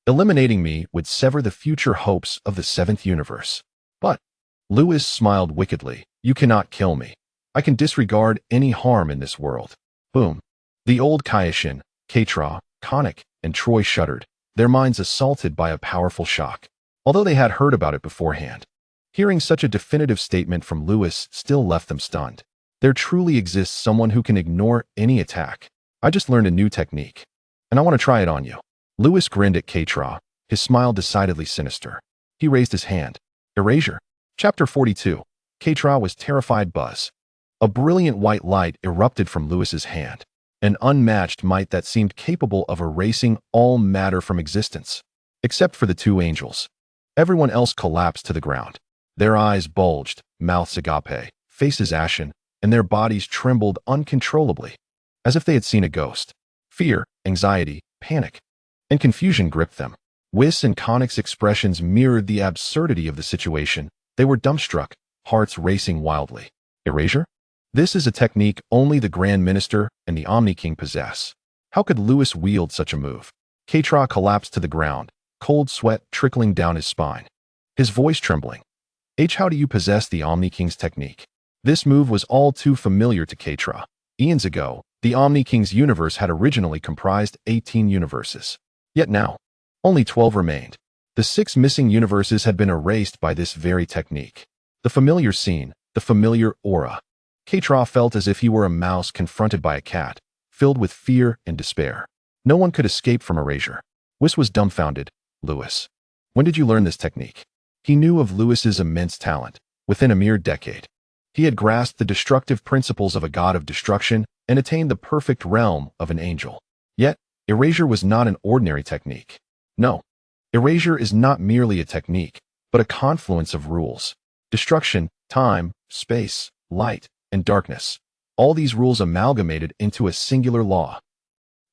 eliminating me would sever the future hopes of the 7th universe. But," Luis smiled wickedly, "you cannot kill me. I can disregard any harm in this world." Boom. The old Kaioshin, Ketra, Conic, and Troy shuddered, their minds assaulted by a powerful shock. Although they had heard about it beforehand, hearing such a definitive statement from Luis still left them stunned. There truly exists someone who can ignore any attack. "I just learned a new technique, and I want to try it on you." Luis grinned at Ketra, his smile decidedly sinister. He raised his hand. "Erasure." Chapter 42. Ketra was terrified buzz. A brilliant white light erupted from Luis's hand, an unmatched might that seemed capable of erasing all matter from existence, except for the 2 angels. Everyone else collapsed to the ground. Their eyes bulged, mouths agape, faces ashen, and their bodies trembled uncontrollably, as if they had seen a ghost. Fear, anxiety, panic, and confusion gripped them. Whis and Conic's expressions mirrored the absurdity of the situation. They were dumbstruck, hearts racing wildly. "Erasure? This is a technique only the Grand Minister and the Omni-King possess. How could Luis wield such a move?" Ketra collapsed to the ground, cold sweat trickling down his spine. His voice trembling. "How do you possess the Omni-King's technique?" This move was all too familiar to Ketra. Eons ago, the Omni-King's universe had originally comprised 18 universes. Yet now, only 12 remained. The 6 missing universes had been erased by this very technique. The familiar scene, the familiar aura. Ketra felt as if he were a mouse confronted by a cat, filled with fear and despair. No one could escape from erasure. Whis was dumbfounded. "Luis, when did you learn this technique?" He knew of Luis's immense talent. Within a mere decade, he had grasped the destructive principles of a god of destruction and attained the perfect realm of an angel. Yet, erasure was not an ordinary technique. No, erasure is not merely a technique, but a confluence of rules. Destruction, time, space, light, and darkness. All these rules amalgamated into a singular law.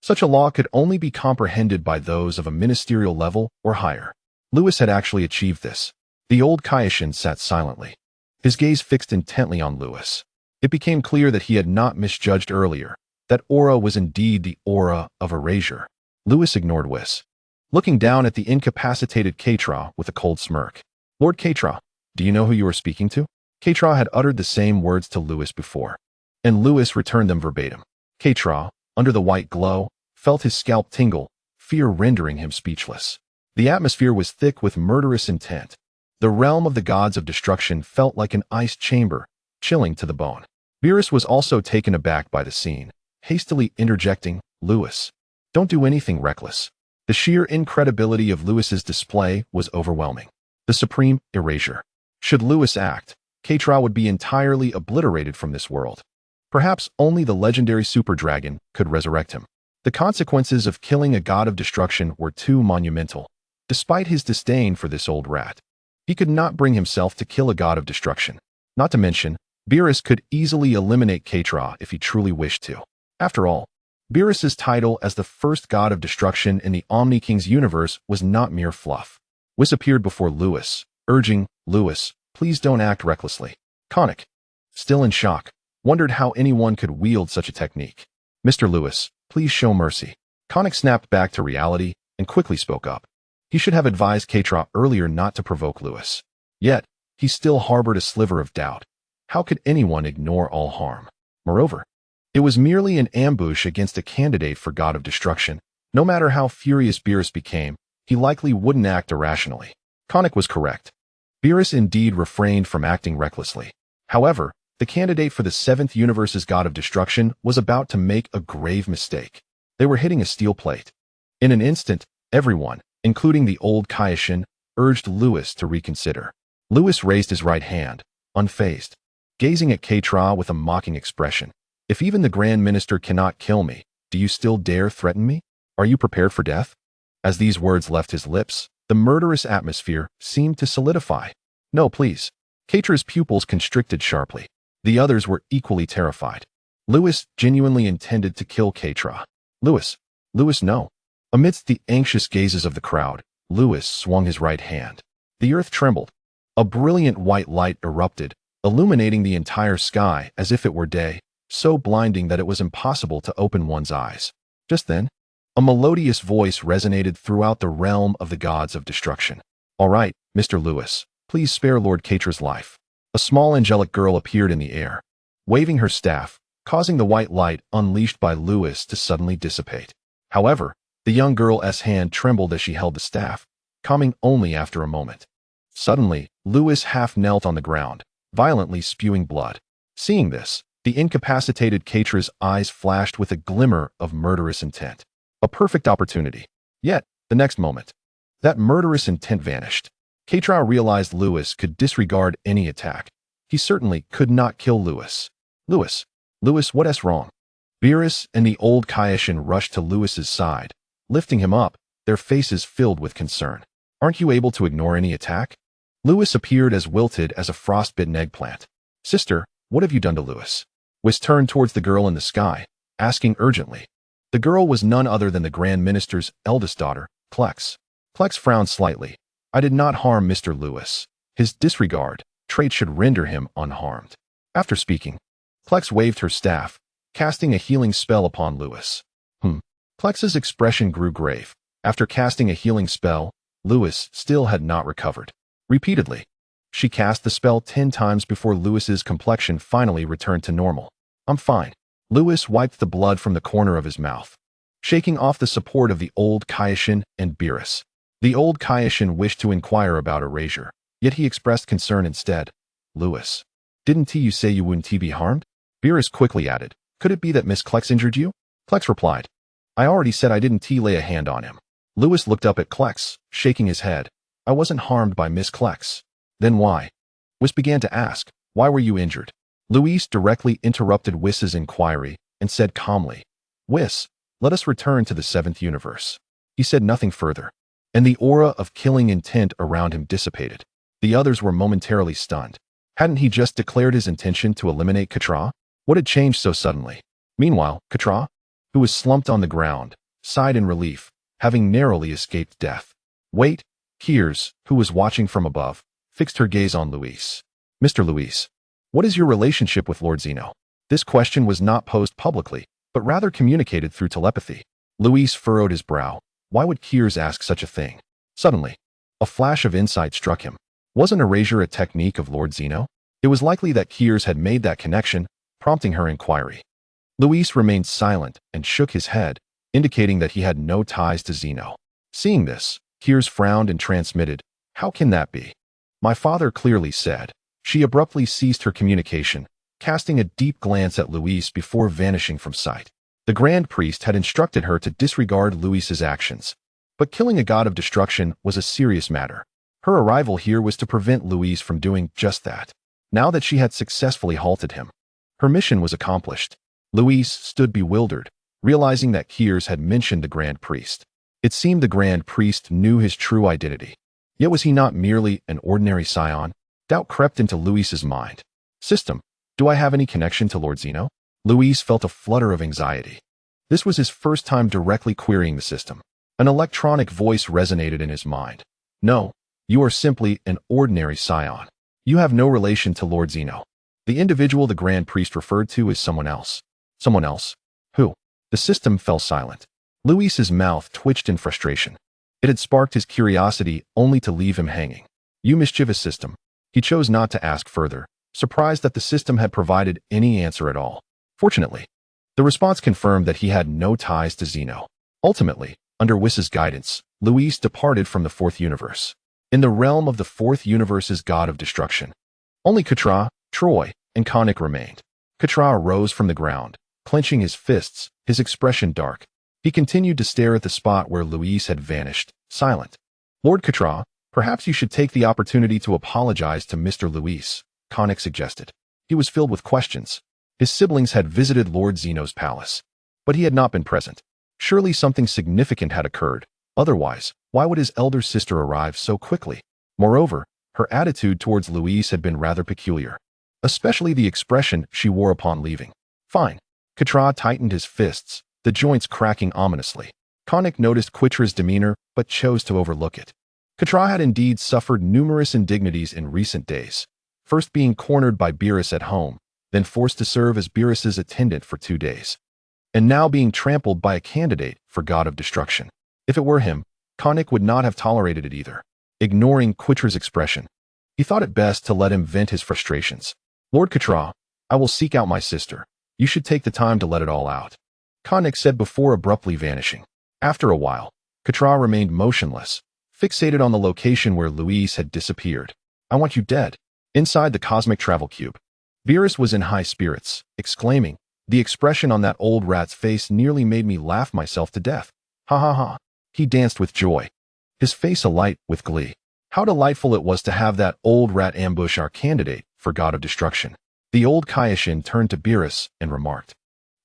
Such a law could only be comprehended by those of a ministerial level or higher. Lewis had actually achieved this. The old Kaioshin sat silently, his gaze fixed intently on Lewis. It became clear that he had not misjudged earlier. That aura was indeed the aura of erasure. Lewis ignored Whis, looking down at the incapacitated Katra with a cold smirk. Lord Katra, do you know who you are speaking to? Katra had uttered the same words to Lewis before, and Lewis returned them verbatim. Katra, under the white glow, felt his scalp tingle, fear rendering him speechless. The atmosphere was thick with murderous intent. The realm of the gods of destruction felt like an ice chamber, chilling to the bone. Beerus was also taken aback by the scene, hastily interjecting, "Lewis, don't do anything reckless." The sheer incredibility of Lewis's display was overwhelming. The supreme erasure. Should Lewis act, Katra would be entirely obliterated from this world. Perhaps only the legendary super dragon could resurrect him. The consequences of killing a god of destruction were too monumental. Despite his disdain for this old rat, he could not bring himself to kill a god of destruction. Not to mention, Beerus could easily eliminate Katra if he truly wished to. After all, Beerus's title as the first god of destruction in the Omni-King's universe was not mere fluff. Whis appeared before Lewis, urging, "Lewis, please don't act recklessly." Conic, still in shock, wondered how anyone could wield such a technique. "Mr. Lewis, please show mercy." Conic snapped back to reality and quickly spoke up. He should have advised Katra earlier not to provoke Lewis. Yet, he still harbored a sliver of doubt. How could anyone ignore all harm? Moreover, it was merely an ambush against a candidate for god of destruction. No matter how furious Beerus became, he likely wouldn't act irrationally. Conic was correct. Beerus indeed refrained from acting recklessly. However, the candidate for the 7th universe's god of destruction was about to make a grave mistake. They were hitting a steel plate. In an instant, everyone, including the old Kaioshin, urged Lewis to reconsider. Lewis raised his right hand, unfazed, gazing at Katra with a mocking expression. "If even the Grand Minister cannot kill me, do you still dare threaten me? Are you prepared for death?" As these words left his lips, the murderous atmosphere seemed to solidify. "No, please." Katra's pupils constricted sharply. The others were equally terrified. Lewis genuinely intended to kill Katra. Lewis, no." Amidst the anxious gazes of the crowd, Lewis swung his right hand. The earth trembled. A brilliant white light erupted, illuminating the entire sky as if it were day, so blinding that it was impossible to open one's eyes. Just then, a melodious voice resonated throughout the realm of the gods of destruction. "All right, Mr. Lewis, please spare Lord Katra's life." A small angelic girl appeared in the air, waving her staff, causing the white light unleashed by Lewis to suddenly dissipate. However, the young girl's hand trembled as she held the staff, calming only after a moment. Suddenly, Lewis half knelt on the ground, violently spewing blood. Seeing this, the incapacitated Katra's eyes flashed with a glimmer of murderous intent. A perfect opportunity. Yet, the next moment, that murderous intent vanished. Katra realized Lewis could disregard any attack. He certainly could not kill Lewis. Lewis, what's wrong?" Beerus and the old Kaioshin rushed to Lewis's side, lifting him up, their faces filled with concern. "Aren't you able to ignore any attack?" Lewis appeared as wilted as a frostbitten eggplant. "Sister, what have you done to Lewis?" Whis turned towards the girl in the sky, asking urgently. The girl was none other than the Grand Minister's eldest daughter, Klex. Klex frowned slightly. "I did not harm Mr. Lewis. His disregard trait should render him unharmed." After speaking, Klex waved her staff, casting a healing spell upon Lewis. Klex's expression grew grave. After casting a healing spell, Lewis still had not recovered. Repeatedly, she cast the spell 10 times before Lewis's complexion finally returned to normal. "I'm fine." Lewis wiped the blood from the corner of his mouth, shaking off the support of the old Kaioshin and Beerus. The old Kaioshin wished to inquire about erasure, yet he expressed concern instead. "Lewis, didn't you say you wouldn't be harmed?" Beerus quickly added, "Could it be that Miss Klex injured you?" Klex replied, "I already said I didn't lay a hand on him." Lewis looked up at Klex, shaking his head. "I wasn't harmed by Miss Klex." "Then why?" Whis began to ask, "Why were you injured?" Luis directly interrupted Whis's inquiry and said calmly, "Whis, let us return to the 7th universe." He said nothing further, and the aura of killing intent around him dissipated. The others were momentarily stunned. Hadn't he just declared his intention to eliminate Katra? What had changed so suddenly? Meanwhile, Katra, who was slumped on the ground, sighed in relief, having narrowly escaped death. Wait, Kiers, who was watching from above, fixed her gaze on Luis. Mr. Luis, what is your relationship with Lord Zeno? This question was not posed publicly, but rather communicated through telepathy. Luis furrowed his brow. Why would Kiers ask such a thing? Suddenly, a flash of insight struck him. Wasn't erasure a technique of Lord Zeno? It was likely that Kiers had made that connection, prompting her inquiry. Luis remained silent and shook his head, indicating that he had no ties to Zeno. Seeing this, Kiers frowned and transmitted, "How can that be?" "My father clearly said." She abruptly ceased her communication, casting a deep glance at Luis before vanishing from sight. The Grand Priest had instructed her to disregard Luis's actions. But killing a god of destruction was a serious matter. Her arrival here was to prevent Luis from doing just that. Now that she had successfully halted him, her mission was accomplished. Luis stood bewildered, realizing that Kiers had mentioned the Grand Priest. It seemed the Grand Priest knew his true identity. Yet was he not merely an ordinary Saiyan? Doubt crept into Luis's mind. System, do I have any connection to Lord Zeno? Luis felt a flutter of anxiety. This was his first time directly querying the system. An electronic voice resonated in his mind. No, you are simply an ordinary Saiyan. You have no relation to Lord Zeno. The individual the Grand Priest referred to is someone else. Someone else? Who? The system fell silent. Luis's mouth twitched in frustration. It had sparked his curiosity only to leave him hanging. You mischievous system. He chose not to ask further, surprised that the system had provided any answer at all. Fortunately, the response confirmed that he had no ties to Zeno. Ultimately, under Whis's guidance, Luis departed from the Fourth Universe. In the realm of the Fourth Universe's god of destruction, only Katra, Troy, and Konik remained. Katra rose from the ground, clenching his fists, his expression dark. He continued to stare at the spot where Luis had vanished, silent. Lord Katra, perhaps you should take the opportunity to apologize to Mr. Luis, Konik suggested. He was filled with questions. His siblings had visited Lord Zeno's palace, but he had not been present. Surely something significant had occurred. Otherwise, why would his elder sister arrive so quickly? Moreover, her attitude towards Luis had been rather peculiar, especially the expression she wore upon leaving. Fine. Katra tightened his fists, the joints cracking ominously. Konik noticed Quitra's demeanor, but chose to overlook it. Katra had indeed suffered numerous indignities in recent days, first being cornered by Beerus at home, then forced to serve as Beerus's attendant for 2 days, and now being trampled by a candidate for god of destruction. If it were him, Konik would not have tolerated it either. Ignoring Quitra's expression, he thought it best to let him vent his frustrations. Lord Katra, I will seek out my sister. You should take the time to let it all out, Konik said before abruptly vanishing. After a while, Katra remained motionless, fixated on the location where Luis had disappeared. I want you dead. Inside the cosmic travel cube, Beerus was in high spirits, exclaiming, the expression on that old rat's face nearly made me laugh myself to death. Ha ha ha. He danced with joy, his face alight with glee. How delightful it was to have that old rat ambush our candidate for god of destruction. The old Kaioshin turned to Beerus and remarked,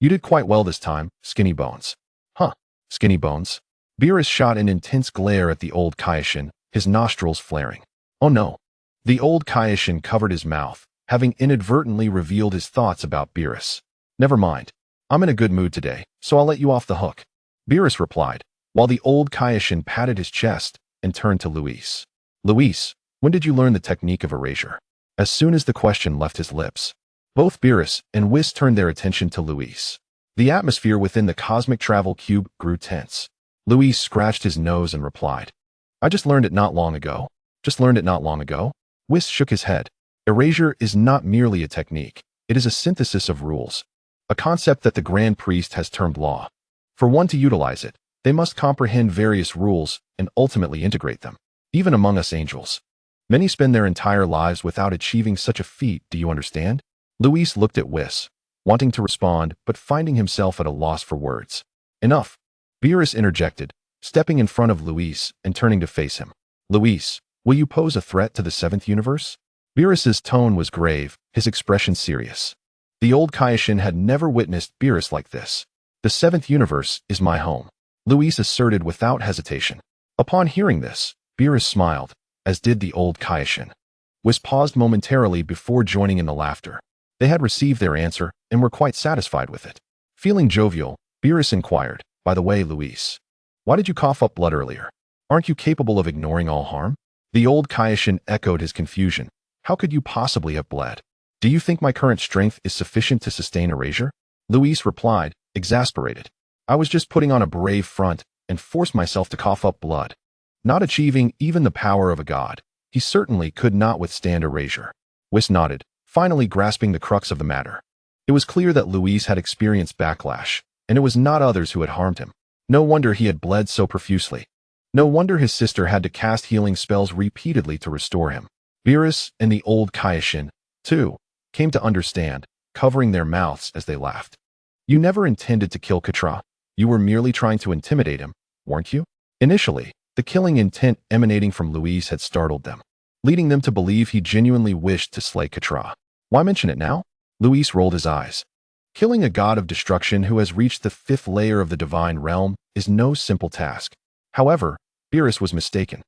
you did quite well this time, Skinny Bones. Huh, Skinny Bones? Beerus shot an intense glare at the old Kaioshin, his nostrils flaring. Oh no. The old Kaioshin covered his mouth, having inadvertently revealed his thoughts about Beerus. Never mind. I'm in a good mood today, so I'll let you off the hook. Beerus replied, while the old Kaioshin patted his chest and turned to Luis. Luis, when did you learn the technique of erasure? As soon as the question left his lips, both Beerus and Whis turned their attention to Luis. The atmosphere within the cosmic travel cube grew tense. Luis scratched his nose and replied, I just learned it not long ago. Just learned it not long ago? Whis shook his head. Erasure is not merely a technique. It is a synthesis of rules, a concept that the Grand Priest has termed law. For one to utilize it, they must comprehend various rules and ultimately integrate them. Even among us angels, many spend their entire lives without achieving such a feat, do you understand? Luis looked at Whis, wanting to respond but finding himself at a loss for words. Enough. Beerus interjected, stepping in front of Luis and turning to face him. Luis, will you pose a threat to the 7th universe? Beerus's tone was grave, his expression serious. The old Kaioshin had never witnessed Beerus like this. The 7th universe is my home, Luis asserted without hesitation. Upon hearing this, Beerus smiled, as did the old Kaioshin. Whis paused momentarily before joining in the laughter. They had received their answer and were quite satisfied with it. Feeling jovial, Beerus inquired, "By the way, Luis, why did you cough up blood earlier? Aren't you capable of ignoring all harm?" The old Kaioshin echoed his confusion. "How could you possibly have bled? Do you think my current strength is sufficient to sustain erasure?" Luis replied, exasperated. "I was just putting on a brave front and forced myself to cough up blood. Not achieving even the power of a god, he certainly could not withstand erasure." Whis nodded, finally grasping the crux of the matter. It was clear that Luis had experienced backlash, and it was not others who had harmed him. No wonder he had bled so profusely. No wonder his sister had to cast healing spells repeatedly to restore him. Beerus and the old Kaioshin, too, came to understand, covering their mouths as they laughed. "You never intended to kill Katra. You were merely trying to intimidate him, weren't you?" Initially, the killing intent emanating from Luis had startled them, leading them to believe he genuinely wished to slay Katra. "Why mention it now?" Luis rolled his eyes. Killing a god of destruction who has reached the 5th layer of the divine realm is no simple task. However, Beerus was mistaken.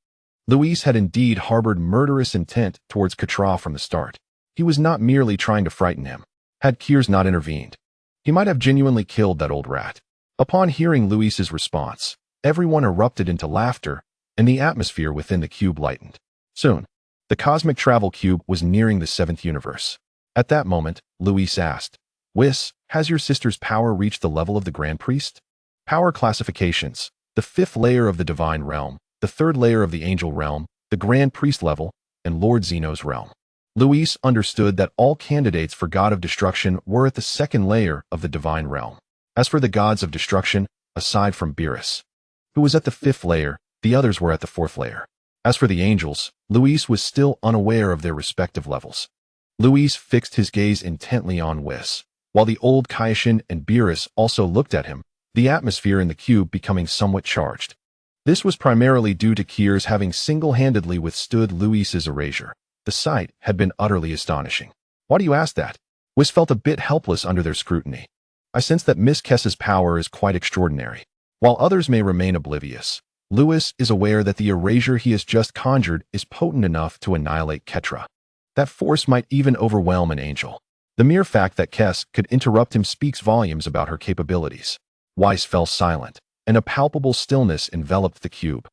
Luis had indeed harbored murderous intent towards Katra from the start. He was not merely trying to frighten him. Had Kiers not intervened, he might have genuinely killed that old rat. Upon hearing Luis's response, everyone erupted into laughter, and the atmosphere within the cube lightened. Soon, the cosmic travel cube was nearing the 7th universe. At that moment, Luis asked, "Whis, has your sister's power reached the level of the Grand Priest?" Power classifications: the 5th layer of the divine realm, the 3rd layer of the angel realm, the Grand Priest level, and Lord Zeno's realm. Luis understood that all candidates for God of Destruction were at the 2nd layer of the divine realm. As for the gods of destruction, aside from Beerus, who was at the 5th layer, the others were at the 4th layer. As for the angels, Luis was still unaware of their respective levels. Luis fixed his gaze intently on Whis, while the old Kaioshin and Beerus also looked at him, the atmosphere in the cube becoming somewhat charged. This was primarily due to Kiers having single-handedly withstood Luis's erasure. The sight had been utterly astonishing. "Why do you ask that?" Whis felt a bit helpless under their scrutiny. "I sense that Miss Kess's power is quite extraordinary. While others may remain oblivious, Luis is aware that the erasure he has just conjured is potent enough to annihilate Ketra. That force might even overwhelm an angel. The mere fact that Kess could interrupt him speaks volumes about her capabilities." Whis fell silent, and a palpable stillness enveloped the cube,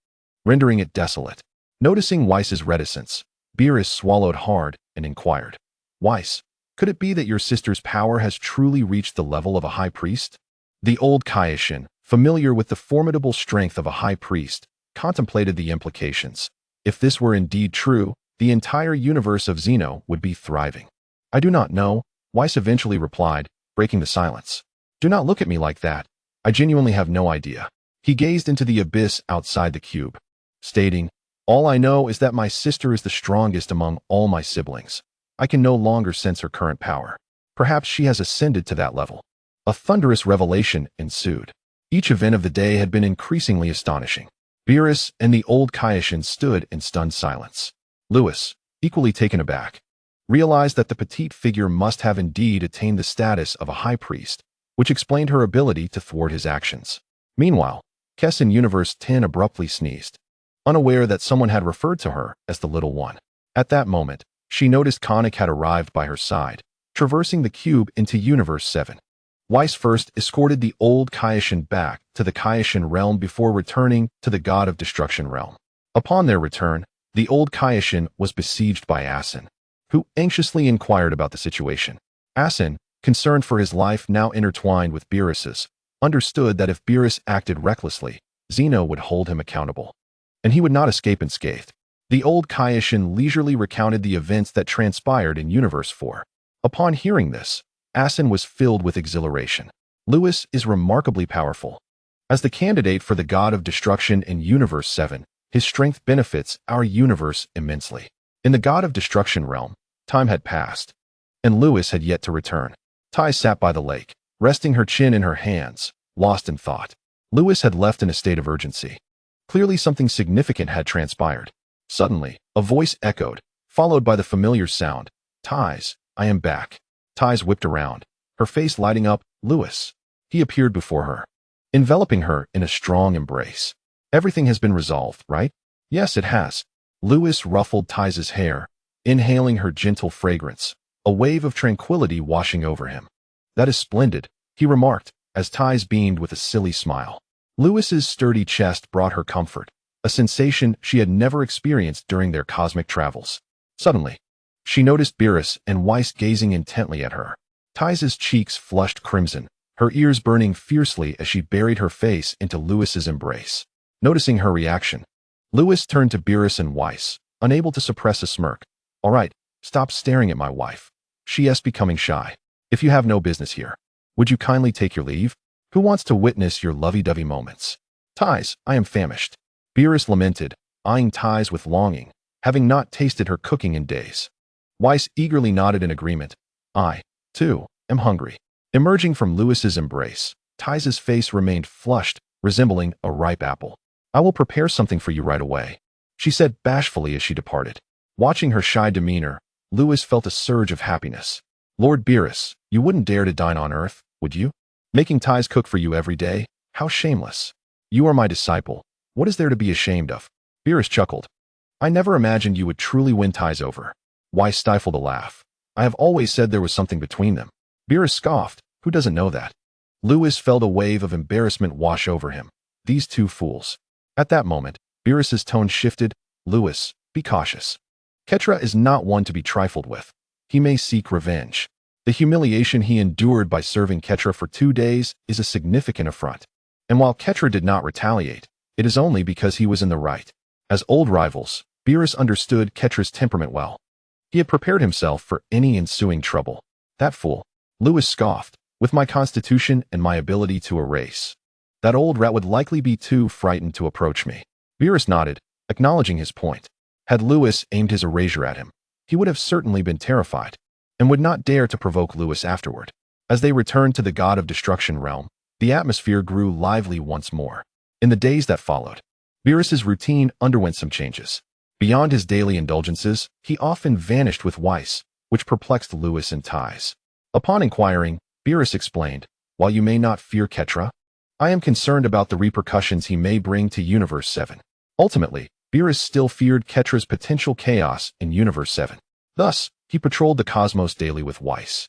rendering it desolate. Noticing Whis's reticence, Beerus swallowed hard and inquired, "Whis, could it be that your sister's power has truly reached the level of a high priest?" The old Kaioshin, familiar with the formidable strength of a high priest, contemplated the implications. If this were indeed true, the entire universe of Zeno would be thriving. "I do not know," Whis eventually replied, breaking the silence. "Do not look at me like that. I genuinely have no idea." He gazed into the abyss outside the cube, stating, "All I know is that my sister is the strongest among all my siblings. I can no longer sense her current power. Perhaps she has ascended to that level." A thunderous revelation ensued. Each event of the day had been increasingly astonishing. Beerus and the old Kaioshin stood in stunned silence. Luis, equally taken aback, realized that the petite figure must have indeed attained the status of a high priest, which explained her ability to thwart his actions. Meanwhile, Kess in Universe 10 abruptly sneezed, unaware that someone had referred to her as the Little One. At that moment, she noticed Konnik had arrived by her side, traversing the cube into Universe 7. Whis first escorted the old Kaioshin back to the Kaioshin realm before returning to the God of Destruction realm. Upon their return, the old Kaioshin was besieged by Asin, who anxiously inquired about the situation. Asin, concerned for his life now intertwined with Beerus's, understood that if Beerus acted recklessly, Zeno would hold him accountable, and he would not escape unscathed. The old Kaioshin leisurely recounted the events that transpired in Universe 4. Upon hearing this, Asin was filled with exhilaration. Luis is remarkably powerful. As the candidate for the God of Destruction in Universe 7, his strength benefits our universe immensely. In the God of Destruction realm, time had passed, and Luis had yet to return. Tai sat by the lake, resting her chin in her hands, lost in thought. Luis had left in a state of urgency. Clearly something significant had transpired. Suddenly, a voice echoed, followed by the familiar sound, "Tais, I am back." Tais whipped around, her face lighting up. "Luis." He appeared before her, enveloping her in a strong embrace. "Everything has been resolved, right?" "Yes, it has." Luis ruffled Tais's hair, inhaling her gentle fragrance, a wave of tranquility washing over him. "That is splendid," he remarked, as Ties beamed with a silly smile. Lewis's sturdy chest brought her comfort, a sensation she had never experienced during their cosmic travels. Suddenly, she noticed Beerus and Whis gazing intently at her. Ties's cheeks flushed crimson, her ears burning fiercely as she buried her face into Lewis's embrace. Noticing her reaction, Lewis turned to Beerus and Whis, unable to suppress a smirk. "All right, stop staring at my wife," she asked, becoming shy. "If you have no business here, would you kindly take your leave? Who wants to witness your lovey-dovey moments?" "Ties, I am famished," Beerus lamented, eyeing Ties with longing, having not tasted her cooking in days. Whis eagerly nodded in agreement. "I, too, am hungry." Emerging from Lewis's embrace, Ties's face remained flushed, resembling a ripe apple. "I will prepare something for you right away," she said bashfully as she departed. Watching her shy demeanor, Lewis felt a surge of happiness. "Lord Beerus, you wouldn't dare to dine on Earth, would you? Making Ties cook for you every day? How shameless. You are my disciple. What is there to be ashamed of?" Beerus chuckled. "I never imagined you would truly win Ties over." Whis stifled a laugh. "I have always said there was something between them." Beerus scoffed. "Who doesn't know that?" Lewis felt a wave of embarrassment wash over him. These two fools. At that moment, Beerus's tone shifted. "Lewis, be cautious. Ketra is not one to be trifled with. He may seek revenge. The humiliation he endured by serving Ketra for 2 days is a significant affront. And while Ketra did not retaliate, it is only because he was in the right." As old rivals, Beerus understood Ketra's temperament well. He had prepared himself for any ensuing trouble. "That fool," Lewis scoffed, "with my constitution and my ability to erase. That old rat would likely be too frightened to approach me." Beerus nodded, acknowledging his point. Had Lewis aimed his erasure at him, he would have certainly been terrified, and would not dare to provoke Lewis afterward. As they returned to the God of Destruction realm, the atmosphere grew lively once more. In the days that followed, Beerus's routine underwent some changes. Beyond his daily indulgences, he often vanished with Whis, which perplexed Lewis and Ties. Upon inquiring, Beerus explained, "While you may not fear Ketra, I am concerned about the repercussions he may bring to Universe 7. Ultimately, Beerus still feared Ketra's potential chaos in Universe 7. Thus, he patrolled the cosmos daily with Whis.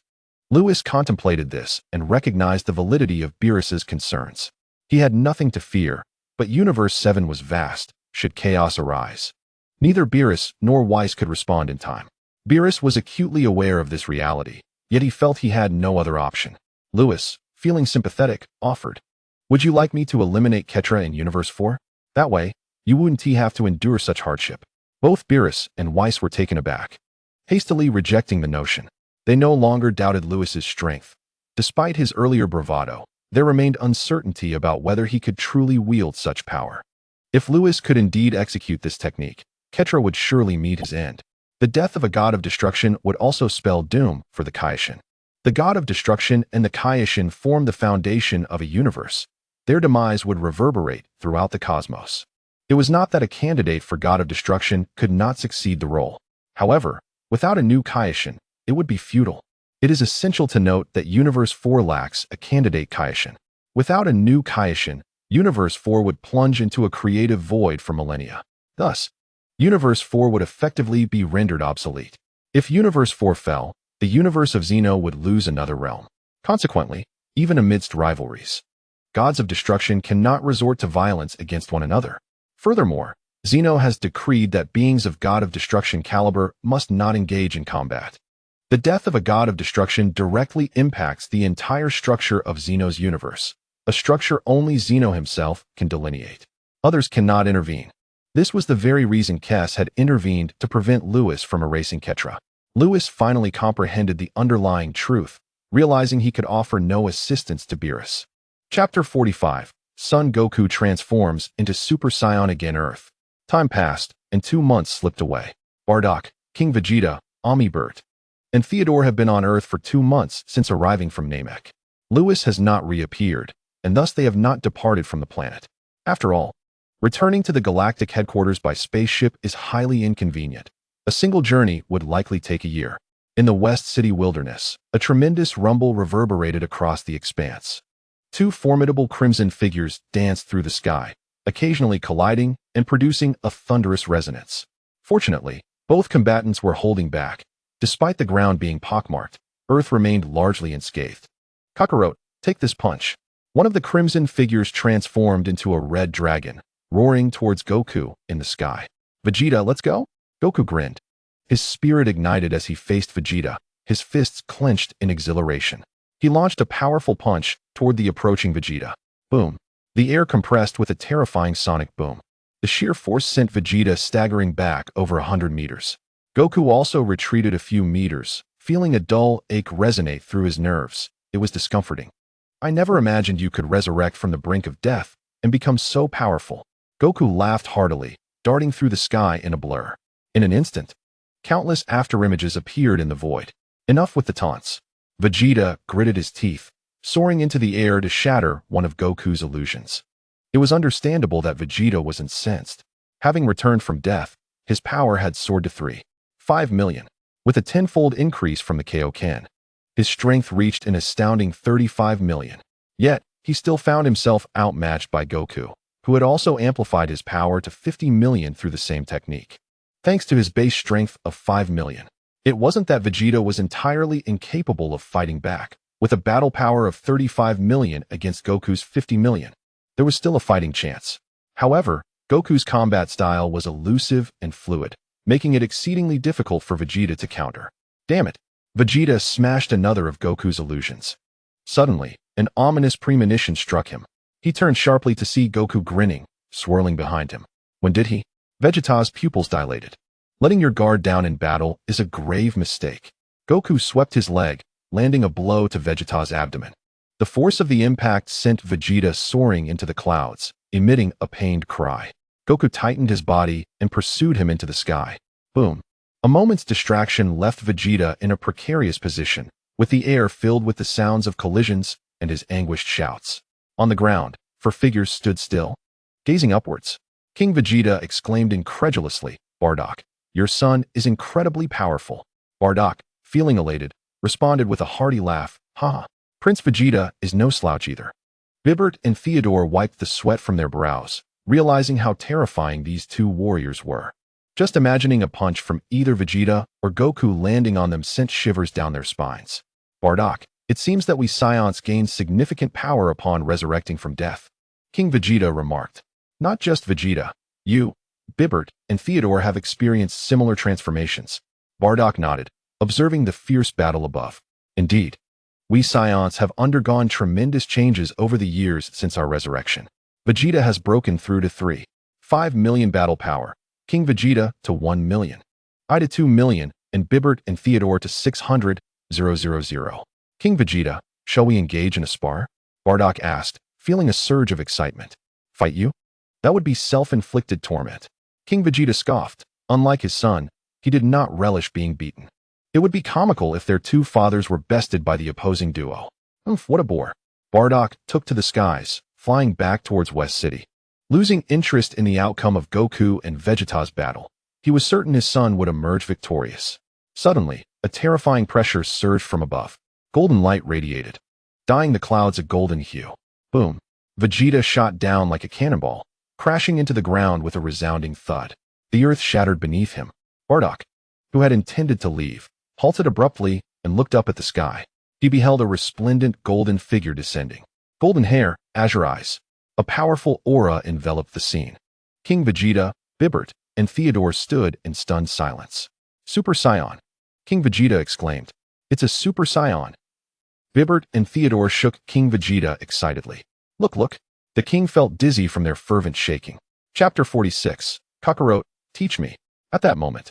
Lewis contemplated this and recognized the validity of Beerus's concerns. He had nothing to fear, but Universe 7 was vast, should chaos arise. Neither Beerus nor Whis could respond in time. Beerus was acutely aware of this reality, yet he felt he had no other option. Lewis, feeling sympathetic, offered, "Would you like me to eliminate Ketra in Universe 4? That way, you wouldn't have to endure such hardship." Both Beerus and Whis were taken aback, hastily rejecting the notion. They no longer doubted Lewis's strength. Despite his earlier bravado, there remained uncertainty about whether he could truly wield such power. If Lewis could indeed execute this technique, Ketra would surely meet his end. The death of a god of destruction would also spell doom for the Kaioshin. The god of destruction and the Kaioshin form the foundation of a universe. Their demise would reverberate throughout the cosmos. It was not that a candidate for god of destruction could not succeed the role. However, without a new Kaioshin, it would be futile. It is essential to note that Universe 4 lacks a candidate Kaioshin. Without a new Kaioshin, Universe 4 would plunge into a creative void for millennia. Thus, Universe 4 would effectively be rendered obsolete. If Universe 4 fell, the universe of Xeno would lose another realm. Consequently, even amidst rivalries, gods of destruction cannot resort to violence against one another. Furthermore, Xeno has decreed that beings of god of destruction caliber must not engage in combat. The death of a god of destruction directly impacts the entire structure of Xeno's universe, a structure only Xeno himself can delineate. Others cannot intervene. This was the very reason Kes had intervened to prevent Lewis from erasing Ketra. Lewis finally comprehended the underlying truth, realizing he could offer no assistance to Beerus. Chapter 45. Son Goku transforms into Super Saiyan again. Earth. Time passed, and 2 months slipped away. Bardock, King Vegeta, Omni-Bert, and Theodore have been on Earth for 2 months since arriving from Namek. Lewis has not reappeared, and thus they have not departed from the planet. After all, returning to the galactic headquarters by spaceship is highly inconvenient. A single journey would likely take a year. In the West City wilderness, a tremendous rumble reverberated across the expanse. 2 formidable crimson figures danced through the sky, occasionally colliding and producing a thunderous resonance. Fortunately, Both combatants were holding back. Despite the ground being pockmarked, Earth remained largely unscathed. Kakarot, take this punch. One of the crimson figures transformed into a red dragon, roaring towards Goku in the sky. Vegeta, let's go? Goku grinned. His spirit ignited as he faced Vegeta, his fists clenched in exhilaration. He launched a powerful punch toward the approaching Vegeta. Boom. The air compressed with a terrifying sonic boom. The sheer force sent Vegeta staggering back over 100 meters. Goku also retreated a few meters, feeling a dull ache resonate through his nerves. It was discomforting. I never imagined you could resurrect from the brink of death and become so powerful. Goku laughed heartily, darting through the sky in a blur. In an instant, countless afterimages appeared in the void. Enough with the taunts. Vegeta gritted his teeth, soaring into the air to shatter one of Goku's illusions. It was understandable that Vegeta was incensed. Having returned from death, his power had soared to 3.5 million, with a tenfold increase from the Kaioken. His strength reached an astounding 35 million. Yet, he still found himself outmatched by Goku, who had also amplified his power to 50 million through the same technique. Thanks to his base strength of 5 million. It wasn't that Vegeta was entirely incapable of fighting back. With a battle power of 35 million against Goku's 50 million, there was still a fighting chance. However, Goku's combat style was elusive and fluid, making it exceedingly difficult for Vegeta to counter. Damn it! Vegeta smashed another of Goku's illusions. Suddenly, an ominous premonition struck him. He turned sharply to see Goku grinning, swirling behind him. When did he? Vegeta's pupils dilated. Letting your guard down in battle is a grave mistake. Goku swept his leg, landing a blow to Vegeta's abdomen. The force of the impact sent Vegeta soaring into the clouds, emitting a pained cry. Goku tightened his body and pursued him into the sky. Boom. A moment's distraction left Vegeta in a precarious position, with the air filled with the sounds of collisions and his anguished shouts. On the ground, 4 figures stood still, gazing upwards. King Vegeta exclaimed incredulously, Bardock, your son is incredibly powerful. Bardock, feeling elated, responded with a hearty laugh, haha. Prince Vegeta is no slouch either. Beerus and Theodore wiped the sweat from their brows, realizing how terrifying these two warriors were. Just imagining a punch from either Vegeta or Goku landing on them sent shivers down their spines. Bardock, it seems that we Saiyans gained significant power upon resurrecting from death. King Vegeta remarked. Not just Vegeta. You, Beerus, and Theodore have experienced similar transformations. Bardock nodded, observing the fierce battle above. Indeed, we Saiyans have undergone tremendous changes over the years since our resurrection. Vegeta has broken through to 3.5 million battle power, King Vegeta to 1 million, I to 2 million, and Beerus and Theodore to 600,000. King Vegeta, shall we engage in a spar? Bardock asked, feeling a surge of excitement. Fight you? That would be self-inflicted torment. King Vegeta scoffed. Unlike his son, he did not relish being beaten. It would be comical if their two fathers were bested by the opposing duo. What a bore. Bardock took to the skies, flying back towards West City. Losing interest in the outcome of Goku and Vegeta's battle, he was certain his son would emerge victorious. Suddenly, a terrifying pressure surged from above. Golden light radiated, dyeing the clouds a golden hue. Boom. Vegeta shot down like a cannonball, crashing into the ground with a resounding thud. The earth shattered beneath him. Bardock, who had intended to leave, halted abruptly and looked up at the sky. He beheld a resplendent golden figure descending. Golden hair, azure eyes. A powerful aura enveloped the scene. King Vegeta, Beerus, and Theodore stood in stunned silence. Super Saiyan. King Vegeta exclaimed. It's a Super Saiyan. Beerus and Theodore shook King Vegeta excitedly. Look. The king felt dizzy from their fervent shaking. Chapter 46. Kakarot, teach me. At that moment,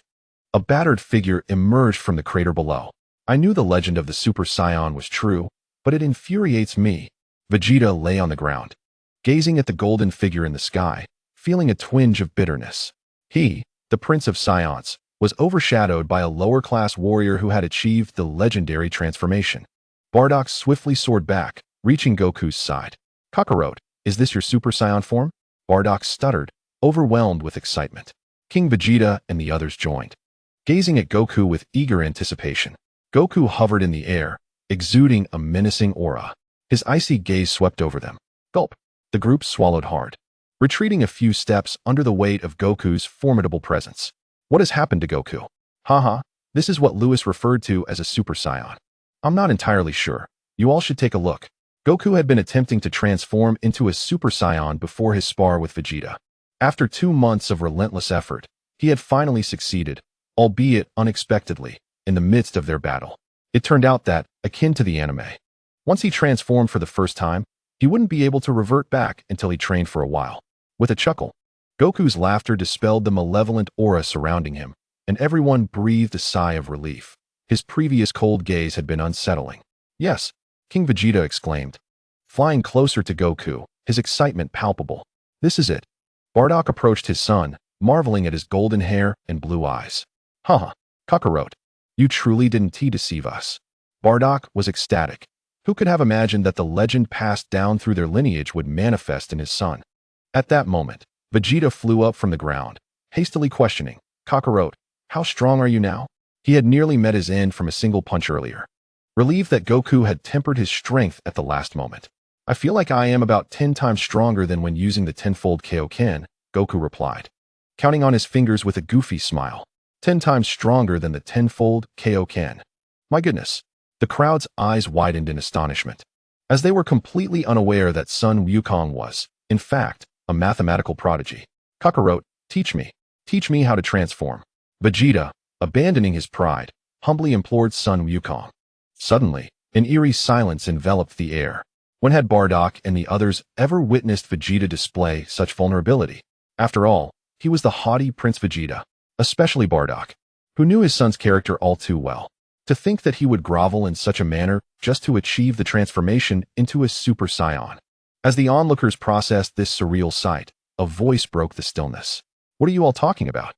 a battered figure emerged from the crater below. I knew the legend of the Super Saiyan was true, but it infuriates me. Vegeta lay on the ground, gazing at the golden figure in the sky, feeling a twinge of bitterness. He, the Prince of Saiyans, was overshadowed by a lower-class warrior who had achieved the legendary transformation. Bardock swiftly soared back, reaching Goku's side. Kakarot, is this your Super Saiyan form? Bardock stuttered, overwhelmed with excitement. King Vegeta and the others joined, gazing at Goku with eager anticipation. Goku hovered in the air, exuding a menacing aura. His icy gaze swept over them. Gulp. The group swallowed hard, retreating a few steps under the weight of Goku's formidable presence. What has happened to Goku? Haha, this is what Lewis referred to as a Super Saiyan. I'm not entirely sure. You all should take a look. Goku had been attempting to transform into a Super Saiyan before his spar with Vegeta. After 2 months of relentless effort, he had finally succeeded, albeit unexpectedly, in the midst of their battle. It turned out that, akin to the anime, once he transformed for the first time, he wouldn't be able to revert back until he trained for a while. With a chuckle, Goku's laughter dispelled the malevolent aura surrounding him, and everyone breathed a sigh of relief. His previous cold gaze had been unsettling. Yes, King Vegeta exclaimed, flying closer to Goku, his excitement palpable. This is it. Bardock approached his son, marveling at his golden hair and blue eyes. Haha, Kakarot, you truly didn't deceive us. Bardock was ecstatic. Who could have imagined that the legend passed down through their lineage would manifest in his son? At that moment, Vegeta flew up from the ground, hastily questioning, Kakarot, how strong are you now? He had nearly met his end from a single punch earlier. Relieved that Goku had tempered his strength at the last moment. I feel like I am about 10 times stronger than when using the tenfold Kaioken, Goku replied, counting on his fingers with a goofy smile. 10 times stronger than the tenfold Kaioken. My goodness. The crowd's eyes widened in astonishment, as they were completely unaware that Sun Wukong was, in fact, a mathematical prodigy. Kakarot, teach me how to transform. Vegeta, abandoning his pride, humbly implored Sun Wukong. Suddenly, an eerie silence enveloped the air. When had Bardock and the others ever witnessed Vegeta display such vulnerability? After all, he was the haughty Prince Vegeta, especially Bardock, who knew his son's character all too well. To think that he would grovel in such a manner just to achieve the transformation into a Super Saiyan. As the onlookers processed this surreal sight, a voice broke the stillness. What are you all talking about?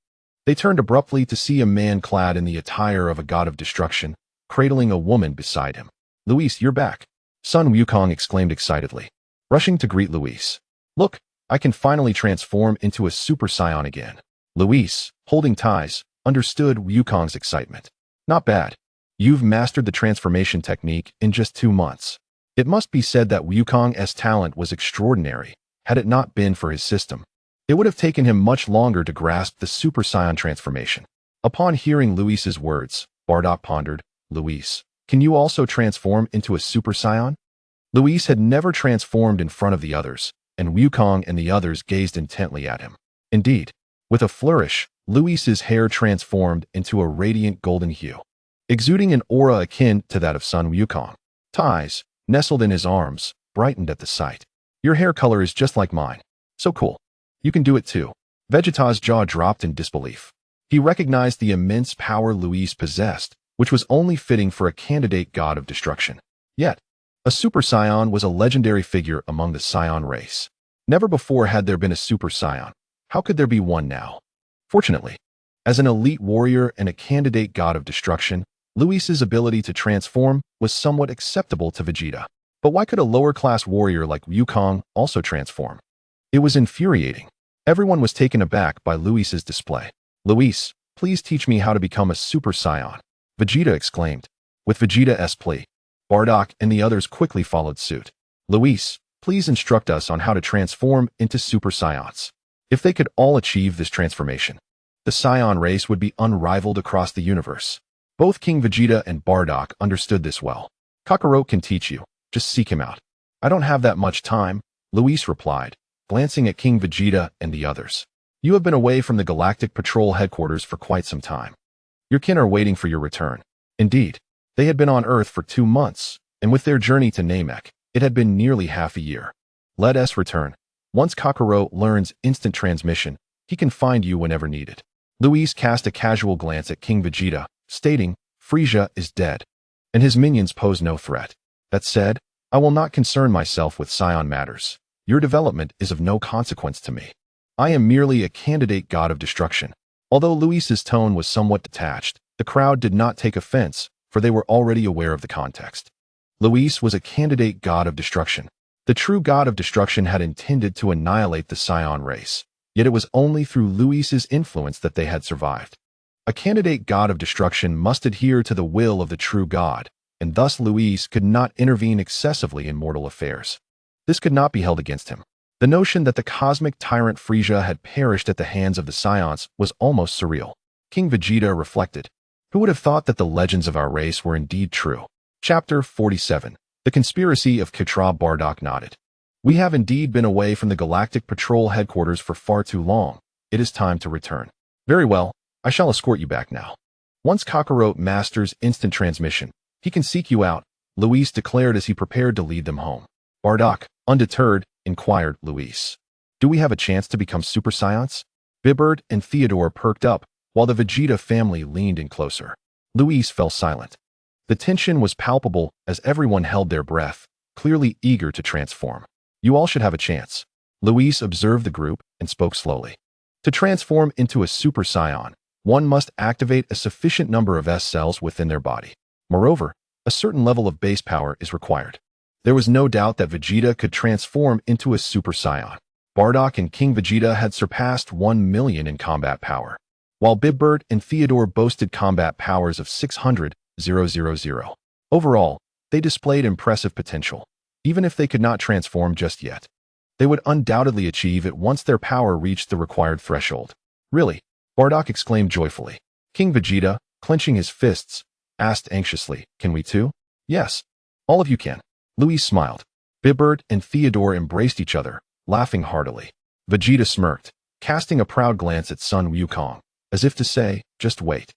They turned abruptly to see a man clad in the attire of a god of destruction, cradling a woman beside him. Luis, you're back. Sun Wukong exclaimed excitedly, rushing to greet Luis. Look, I can finally transform into a Super Saiyan again. Luis, holding ties, understood Wukong's excitement. Not bad. You've mastered the transformation technique in just 2 months. It must be said that Wukong's talent was extraordinary. Had it not been for his system, it would have taken him much longer to grasp the Super Saiyan transformation. Upon hearing Luis's words, Bardock pondered, Luis, can you also transform into a Super Saiyan? Luis had never transformed in front of the others, and Wukong and the others gazed intently at him. Indeed, with a flourish, Luis's hair transformed into a radiant golden hue, exuding an aura akin to that of Sun Wukong. Ties, nestled in his arms, brightened at the sight. Your hair color is just like mine. So cool. You can do it too. Vegeta's jaw dropped in disbelief. He recognized the immense power Luis possessed, which was only fitting for a candidate god of destruction. Yet, a Super Saiyan was a legendary figure among the Saiyan race. Never before had there been a Super Saiyan. How could there be one now? Fortunately, as an elite warrior and a candidate god of destruction, Luis's ability to transform was somewhat acceptable to Vegeta. But why could a lower-class warrior like Wukong also transform? It was infuriating. Everyone was taken aback by Luis's display. Luis, please teach me how to become a Super Saiyan, Vegeta exclaimed. With Vegeta's plea, Bardock and the others quickly followed suit. Luis, please instruct us on how to transform into Super Saiyans. If they could all achieve this transformation, the Saiyan race would be unrivaled across the universe. Both King Vegeta and Bardock understood this well. Kakarot can teach you. Just seek him out. I don't have that much time, Luis replied, glancing at King Vegeta and the others. You have been away from the Galactic Patrol headquarters for quite some time. Your kin are waiting for your return. Indeed, they had been on Earth for 2 months, and with their journey to Namek, it had been nearly half a year. Let us return. Once Kakarot learns instant transmission, he can find you whenever needed. Luis cast a casual glance at King Vegeta, stating, Frieza is dead, and his minions pose no threat. That said, I will not concern myself with Saiyan matters. Your development is of no consequence to me. I am merely a candidate god of destruction. Although Luis's tone was somewhat detached, the crowd did not take offense, for they were already aware of the context. Luis was a candidate god of destruction. The true god of destruction had intended to annihilate the Saiyan race, yet it was only through Luis's influence that they had survived. A candidate god of destruction must adhere to the will of the true god, and thus Luis could not intervene excessively in mortal affairs. This could not be held against him. The notion that the cosmic tyrant Frieza had perished at the hands of the Saiyans was almost surreal. King Vegeta reflected. Who would have thought that the legends of our race were indeed true? Chapter 47. The Conspiracy of Kitra. Bardock nodded. We have indeed been away from the Galactic Patrol headquarters for far too long. It is time to return. Very well, I shall escort you back now. Once Kakarot masters instant transmission, he can seek you out, Luis declared as he prepared to lead them home. Bardock, undeterred, inquired Luis. Do we have a chance to become Super Saiyans? Bewildered and Theodore perked up, while the Vegeta family leaned in closer. Luis fell silent. The tension was palpable as everyone held their breath, clearly eager to transform. You all should have a chance. Luis observed the group and spoke slowly. To transform into a Super Saiyan, one must activate a sufficient number of S cells within their body. Moreover, a certain level of base power is required. There was no doubt that Vegeta could transform into a Super Saiyan. Bardock and King Vegeta had surpassed 1 million in combat power, while Bewildered and Theodore boasted combat powers of 600,000. Overall, they displayed impressive potential, even if they could not transform just yet. They would undoubtedly achieve it once their power reached the required threshold. Really? Bardock exclaimed joyfully. King Vegeta, clenching his fists, asked anxiously, Can we too? Yes. All of you can. Luis smiled. Bewildered and Theodore embraced each other, laughing heartily. Vegeta smirked, casting a proud glance at Sun Wukong, as if to say, just wait.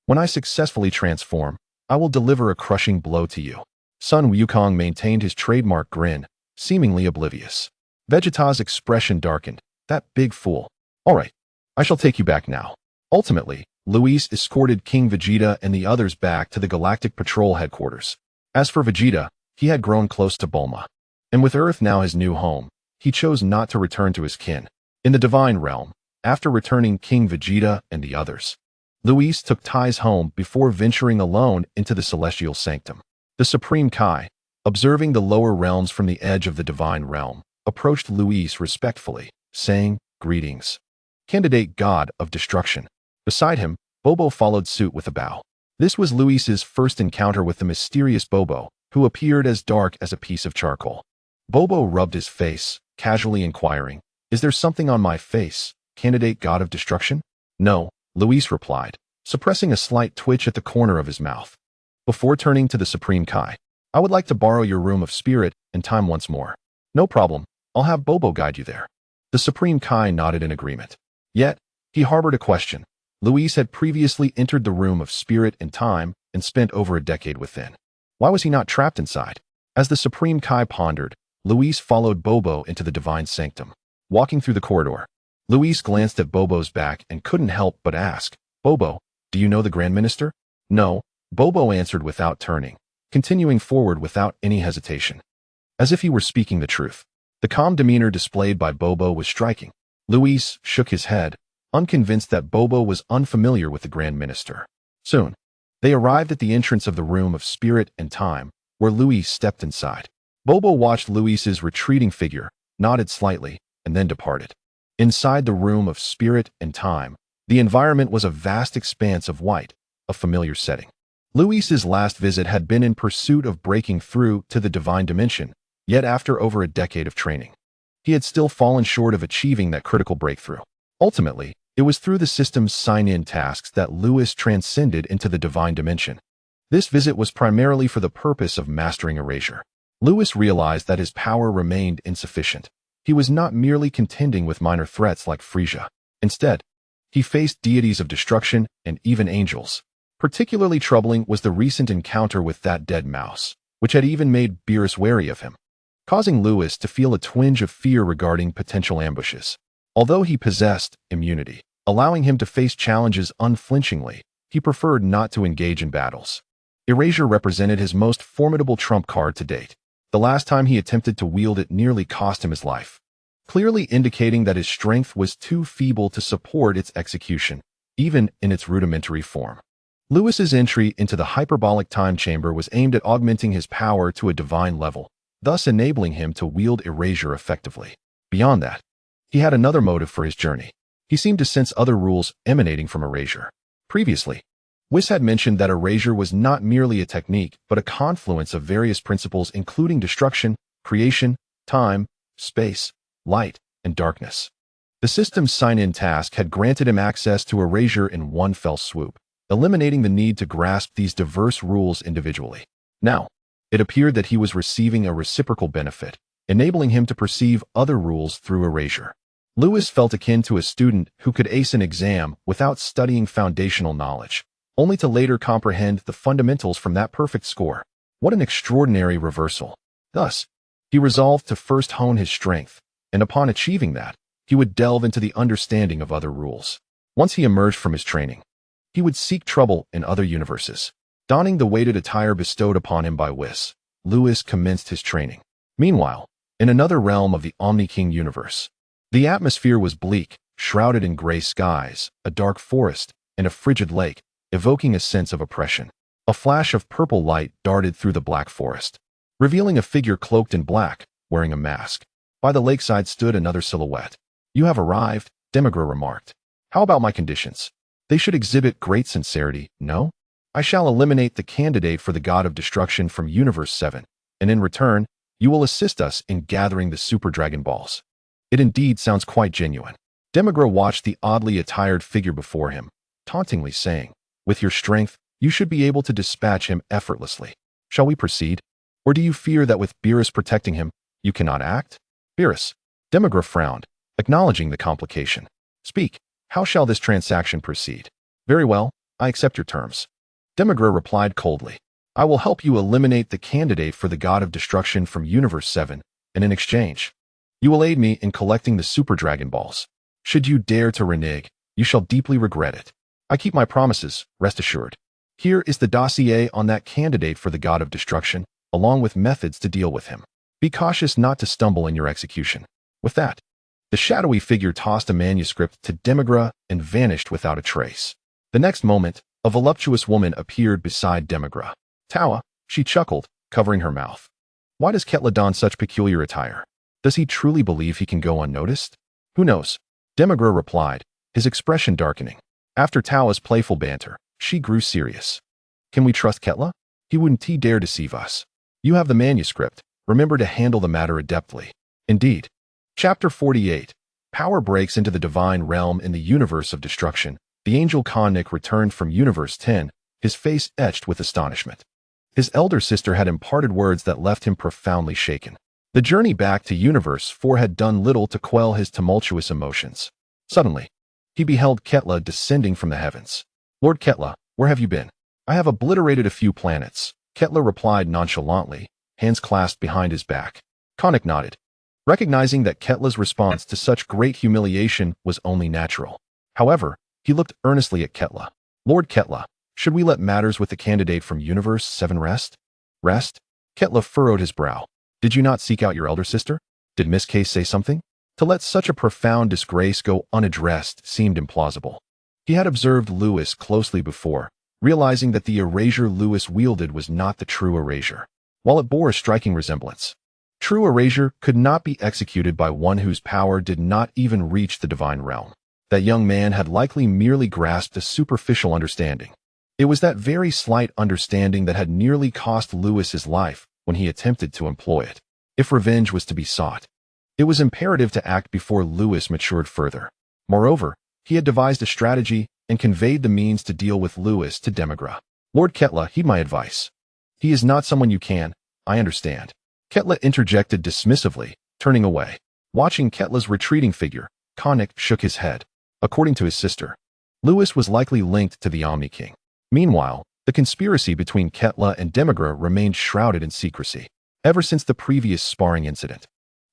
When I successfully transform, I will deliver a crushing blow to you. Sun Wukong maintained his trademark grin, seemingly oblivious. Vegeta's expression darkened. That big fool. All right, I shall take you back now. Ultimately, Luis escorted King Vegeta and the others back to the Galactic Patrol headquarters. As for Vegeta, he had grown close to Bulma. And with Earth now his new home, he chose not to return to his kin. In the Divine Realm, after returning King Vegeta and the others, Luis took ties home before venturing alone into the Celestial Sanctum. The Supreme Kai, observing the lower realms from the edge of the Divine Realm, approached Luis respectfully, saying, Greetings, Candidate God of Destruction. Beside him, Bobo followed suit with a bow. This was Luis's first encounter with the mysterious Bobo, who appeared as dark as a piece of charcoal. Bobo rubbed his face, casually inquiring, Is there something on my face, Candidate God of Destruction? No, Luis replied, suppressing a slight twitch at the corner of his mouth. Before turning to the Supreme Kai, I would like to borrow your room of spirit and time once more. No problem, I'll have Bobo guide you there. The Supreme Kai nodded in agreement. Yet, he harbored a question. Luis had previously entered the room of spirit and time and spent over a decade within. Why was he not trapped inside? As the Supreme Kai pondered, Luis followed Bobo into the Divine Sanctum. Walking through the corridor, Luis glanced at Bobo's back and couldn't help but ask, Bobo, do you know the Grand Minister? No, Bobo answered without turning, continuing forward without any hesitation. As if he were speaking the truth. The calm demeanor displayed by Bobo was striking. Luis shook his head, unconvinced that Bobo was unfamiliar with the Grand Minister. Soon, they arrived at the entrance of the room of spirit and time, where Luis stepped inside. Bobo watched Luis's retreating figure, nodded slightly, and then departed. Inside the room of spirit and time, the environment was a vast expanse of white, a familiar setting. Luis's last visit had been in pursuit of breaking through to the divine dimension, yet after over a decade of training, he had still fallen short of achieving that critical breakthrough. Ultimately, it was through the system's sign-in tasks that Luis transcended into the divine dimension. This visit was primarily for the purpose of mastering erasure. Luis realized that his power remained insufficient. He was not merely contending with minor threats like Frisia. Instead, he faced deities of destruction and even angels. Particularly troubling was the recent encounter with that dead mouse, which had even made Beerus wary of him, causing Luis to feel a twinge of fear regarding potential ambushes. Although he possessed immunity, allowing him to face challenges unflinchingly, he preferred not to engage in battles. Erasure represented his most formidable trump card to date. The last time he attempted to wield it nearly cost him his life, clearly indicating that his strength was too feeble to support its execution, even in its rudimentary form. Luis's entry into the hyperbolic time chamber was aimed at augmenting his power to a divine level, thus enabling him to wield erasure effectively. Beyond that, he had another motive for his journey. He seemed to sense other rules emanating from erasure. Previously, Whis had mentioned that erasure was not merely a technique, but a confluence of various principles including destruction, creation, time, space, light, and darkness. The system's sign-in task had granted him access to erasure in one fell swoop, eliminating the need to grasp these diverse rules individually. Now, it appeared that he was receiving a reciprocal benefit, enabling him to perceive other rules through erasure. Lewis felt akin to a student who could ace an exam without studying foundational knowledge, only to later comprehend the fundamentals from that perfect score. What an extraordinary reversal. Thus, he resolved to first hone his strength, and upon achieving that, he would delve into the understanding of other rules. Once he emerged from his training, he would seek trouble in other universes. Donning the weighted attire bestowed upon him by Whis, Lewis commenced his training. Meanwhile, in another realm of the Omni-King universe, the atmosphere was bleak, shrouded in gray skies, a dark forest, and a frigid lake, evoking a sense of oppression. A flash of purple light darted through the black forest, revealing a figure cloaked in black, wearing a mask. By the lakeside stood another silhouette. "You have arrived," Demigra remarked. "How about my conditions? They should exhibit great sincerity, no? I shall eliminate the candidate for the God of Destruction from Universe 7, and in return, you will assist us in gathering the Super Dragon Balls." It indeed sounds quite genuine. Demigra watched the oddly attired figure before him, tauntingly saying, "With your strength, you should be able to dispatch him effortlessly. Shall we proceed? Or do you fear that with Beerus protecting him, you cannot act?" "Beerus," Demigra frowned, acknowledging the complication. "Speak, how shall this transaction proceed?" "Very well, I accept your terms." Demigra replied coldly. "I will help you eliminate the candidate for the God of Destruction from Universe 7, and in exchange, you will aid me in collecting the Super Dragon Balls. Should you dare to renege, you shall deeply regret it. I keep my promises, rest assured. Here is the dossier on that candidate for the God of Destruction, along with methods to deal with him. Be cautious not to stumble in your execution." With that, the shadowy figure tossed a manuscript to Demigra and vanished without a trace. The next moment, a voluptuous woman appeared beside Demigra. "Tawa," she chuckled, covering her mouth. "Why does Ketla don such peculiar attire? Does he truly believe he can go unnoticed?" "Who knows?" Demigra replied, his expression darkening. After Tawa's playful banter, she grew serious. "Can we trust Ketla? He wouldn't dare deceive us. You have the manuscript. Remember to handle the matter adeptly." Indeed. Chapter 48. Power breaks into the divine realm in the universe of destruction. The angel Konnik returned from Universe 10, his face etched with astonishment. His elder sister had imparted words that left him profoundly shaken. The journey back to Universe 4 had done little to quell his tumultuous emotions. Suddenly, he beheld Ketla descending from the heavens. "Lord Ketla, where have you been?" "I have obliterated a few planets," Ketla replied nonchalantly, hands clasped behind his back. Konnik nodded, recognizing that Ketla's response to such great humiliation was only natural. However, he looked earnestly at Ketla. "Lord Ketla, should we let matters with the candidate from Universe 7 rest?" "Rest?" Ketla furrowed his brow. "Did you not seek out your elder sister? Did Miss Case say something?" To let such a profound disgrace go unaddressed seemed implausible. He had observed Lewis closely before, realizing that the erasure Lewis wielded was not the true erasure, while it bore a striking resemblance. True erasure could not be executed by one whose power did not even reach the divine realm. That young man had likely merely grasped a superficial understanding. It was that very slight understanding that had nearly cost Lewis his life when he attempted to employ it. If revenge was to be sought, it was imperative to act before Lewis matured further. Moreover, he had devised a strategy and conveyed the means to deal with Lewis to Demigra. "Lord Ketla, heed my advice. He is not someone you can, I understand." Ketla interjected dismissively, turning away. Watching Ketla's retreating figure, Konnik shook his head. According to his sister, Lewis was likely linked to the Omni-King. Meanwhile, the conspiracy between Ketla and Demigra remained shrouded in secrecy. Ever since the previous sparring incident,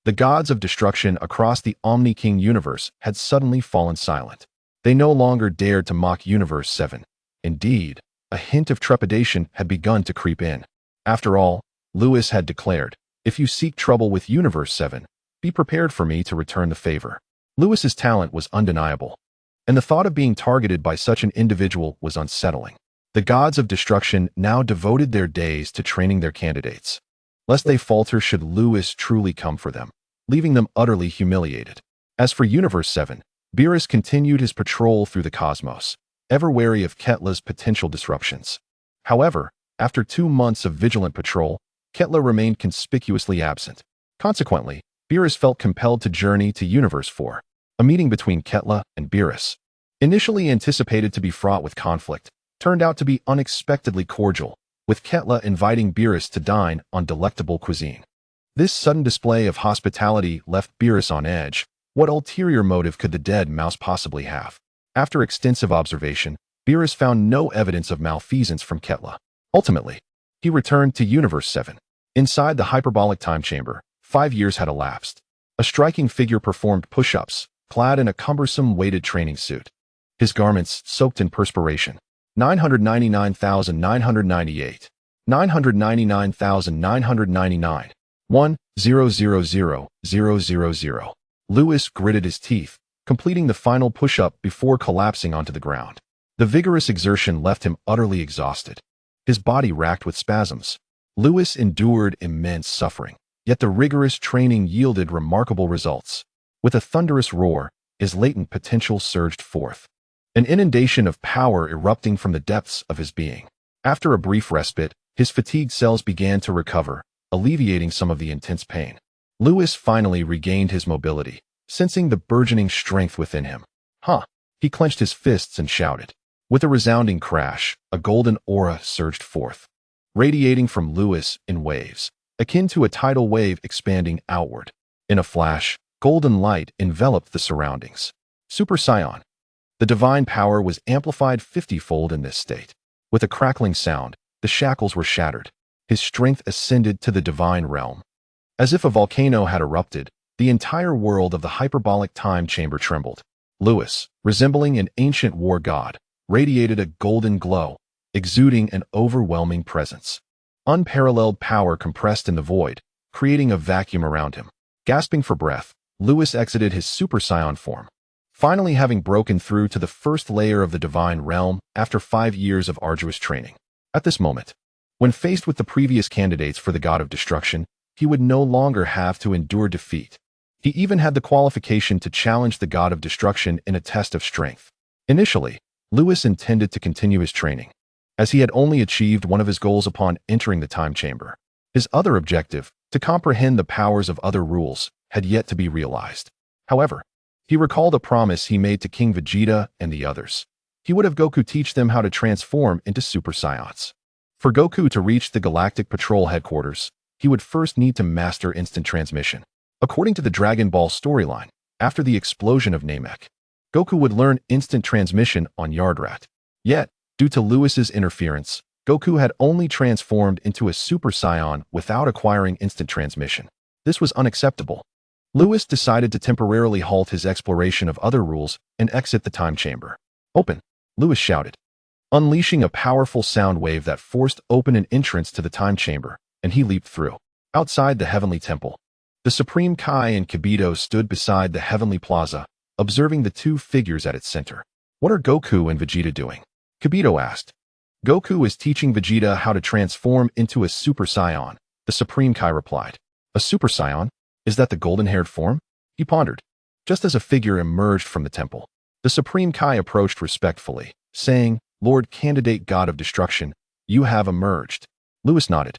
the gods of destruction across the Omni-King universe had suddenly fallen silent. They no longer dared to mock Universe 7. Indeed, a hint of trepidation had begun to creep in. After all, Lewis had declared, "If you seek trouble with Universe 7, be prepared for me to return the favor." Lewis's talent was undeniable, and the thought of being targeted by such an individual was unsettling. The gods of destruction now devoted their days to training their candidates, lest they falter should Lewis truly come for them, leaving them utterly humiliated. As for Universe 7, Beerus continued his patrol through the cosmos, ever wary of Ketla's potential disruptions. However, after 2 months of vigilant patrol, Ketla remained conspicuously absent. Consequently, Beerus felt compelled to journey to Universe 4. A meeting between Ketla and Beerus, initially anticipated to be fraught with conflict, turned out to be unexpectedly cordial, with Ketla inviting Beerus to dine on delectable cuisine. This sudden display of hospitality left Beerus on edge. What ulterior motive could the dead mouse possibly have? After extensive observation, Beerus found no evidence of malfeasance from Ketla. Ultimately, he returned to Universe 7. Inside the hyperbolic time chamber, 5 years had elapsed. A striking figure performed push-ups, clad in a cumbersome weighted training suit. His garments soaked in perspiration. 999,998. 999,999. 1,000,000. Lewis gritted his teeth, completing the final push-up before collapsing onto the ground. The vigorous exertion left him utterly exhausted, his body racked with spasms. Lewis endured immense suffering, yet the rigorous training yielded remarkable results. With a thunderous roar, his latent potential surged forth, an inundation of power erupting from the depths of his being. After a brief respite, his fatigued cells began to recover, alleviating some of the intense pain. Lewis finally regained his mobility, sensing the burgeoning strength within him. He clenched his fists and shouted. With a resounding crash, a golden aura surged forth, radiating from Lewis in waves, akin to a tidal wave expanding outward. In a flash, golden light enveloped the surroundings. Super Saiyan. The divine power was amplified 50-fold in this state. With a crackling sound, the shackles were shattered. His strength ascended to the divine realm. As if a volcano had erupted, the entire world of the hyperbolic time chamber trembled. Lewis, resembling an ancient war god, radiated a golden glow, exuding an overwhelming presence. Unparalleled power compressed in the void, creating a vacuum around him. Gasping for breath, Lewis exited his Super Saiyan form, finally having broken through to the first layer of the divine realm after 5 years of arduous training. At this moment, when faced with the previous candidates for the God of Destruction, he would no longer have to endure defeat. He even had the qualification to challenge the God of Destruction in a test of strength. Initially, Lewis intended to continue his training, as he had only achieved one of his goals upon entering the time chamber. His other objective, to comprehend the powers of other rules, had yet to be realized. However, he recalled a promise he made to King Vegeta and the others. He would have Goku teach them how to transform into Super Saiyans. For Goku to reach the Galactic Patrol headquarters, he would first need to master instant transmission. According to the Dragon Ball storyline, after the explosion of Namek, Goku would learn instant transmission on Yardrat. Yet, due to Lewis's interference, Goku had only transformed into a Super Saiyan without acquiring instant transmission. This was unacceptable. Lewis decided to temporarily halt his exploration of other rules and exit the time chamber. "Open!" Lewis shouted, unleashing a powerful sound wave that forced open an entrance to the time chamber, and he leaped through. Outside the Heavenly Temple, the Supreme Kai and Kibito stood beside the Heavenly Plaza, observing the two figures at its center. "What are Goku and Vegeta doing?" Kibito asked. "Goku is teaching Vegeta how to transform into a Super Saiyan," the Supreme Kai replied. "A Super Saiyan? Is that the golden-haired form?" He pondered. Just as a figure emerged from the temple, the Supreme Kai approached respectfully, saying, "Lord Candidate God of Destruction, you have emerged." Lewis nodded,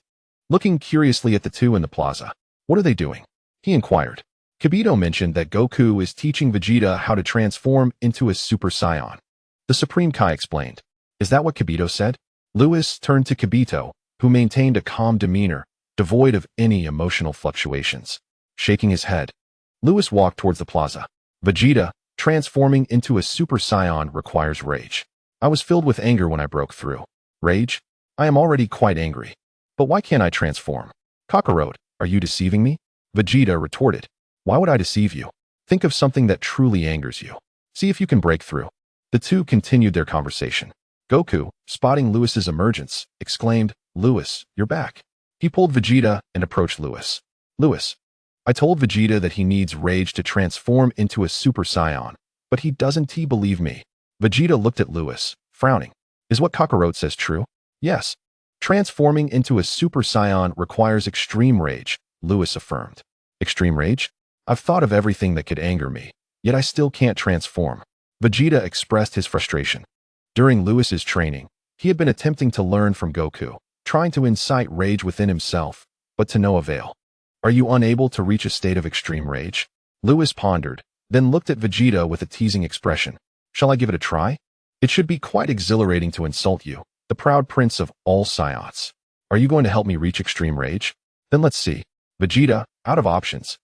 looking curiously at the two in the plaza. "What are they doing?" he inquired. Kibito mentioned that Goku is teaching Vegeta how to transform into a Super Saiyan. The Supreme Kai explained. "Is that what Kibito said?" Lewis turned to Kibito, who maintained a calm demeanor, devoid of any emotional fluctuations. Shaking his head, Lewis walked towards the plaza. "Vegeta, transforming into a Super Saiyan requires rage. I was filled with anger when I broke through." "Rage? I am already quite angry. But why can't I transform?" "Kakarot, are you deceiving me?" Vegeta retorted. "Why would I deceive you? Think of something that truly angers you. See if you can break through." The two continued their conversation. Goku, spotting Lewis's emergence, exclaimed, "Lewis, you're back." He pulled Vegeta and approached Lewis. "Lewis, I told Vegeta that he needs rage to transform into a Super Saiyan, but he doesn't believe me." Vegeta looked at Lewis, frowning. "Is what Kakarot says true?" "Yes. Transforming into a Super Saiyan requires extreme rage," Lewis affirmed. "Extreme rage? I've thought of everything that could anger me, yet I still can't transform." Vegeta expressed his frustration. During Lewis's training, he had been attempting to learn from Goku, trying to incite rage within himself, but to no avail. "Are you unable to reach a state of extreme rage?" Lewis pondered, then looked at Vegeta with a teasing expression. Shall I give it a try? It should be quite exhilarating to insult you, the proud prince of all Saiyans. Are you going to help me reach extreme rage? Then let's see. Vegeta, out of options,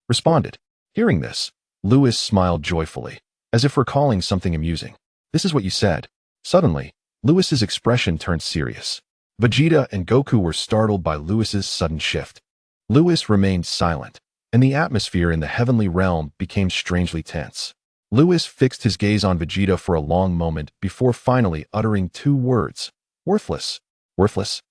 responded. Hearing this, Lewis smiled joyfully, as if recalling something amusing. This is what you said. Suddenly, Lewis's expression turned serious. Vegeta and Goku were startled by Lewis's sudden shift. Lewis remained silent, and the atmosphere in the heavenly realm became strangely tense. Lewis fixed his gaze on Vegeta for a long moment before finally uttering two words. Worthless. Worthless.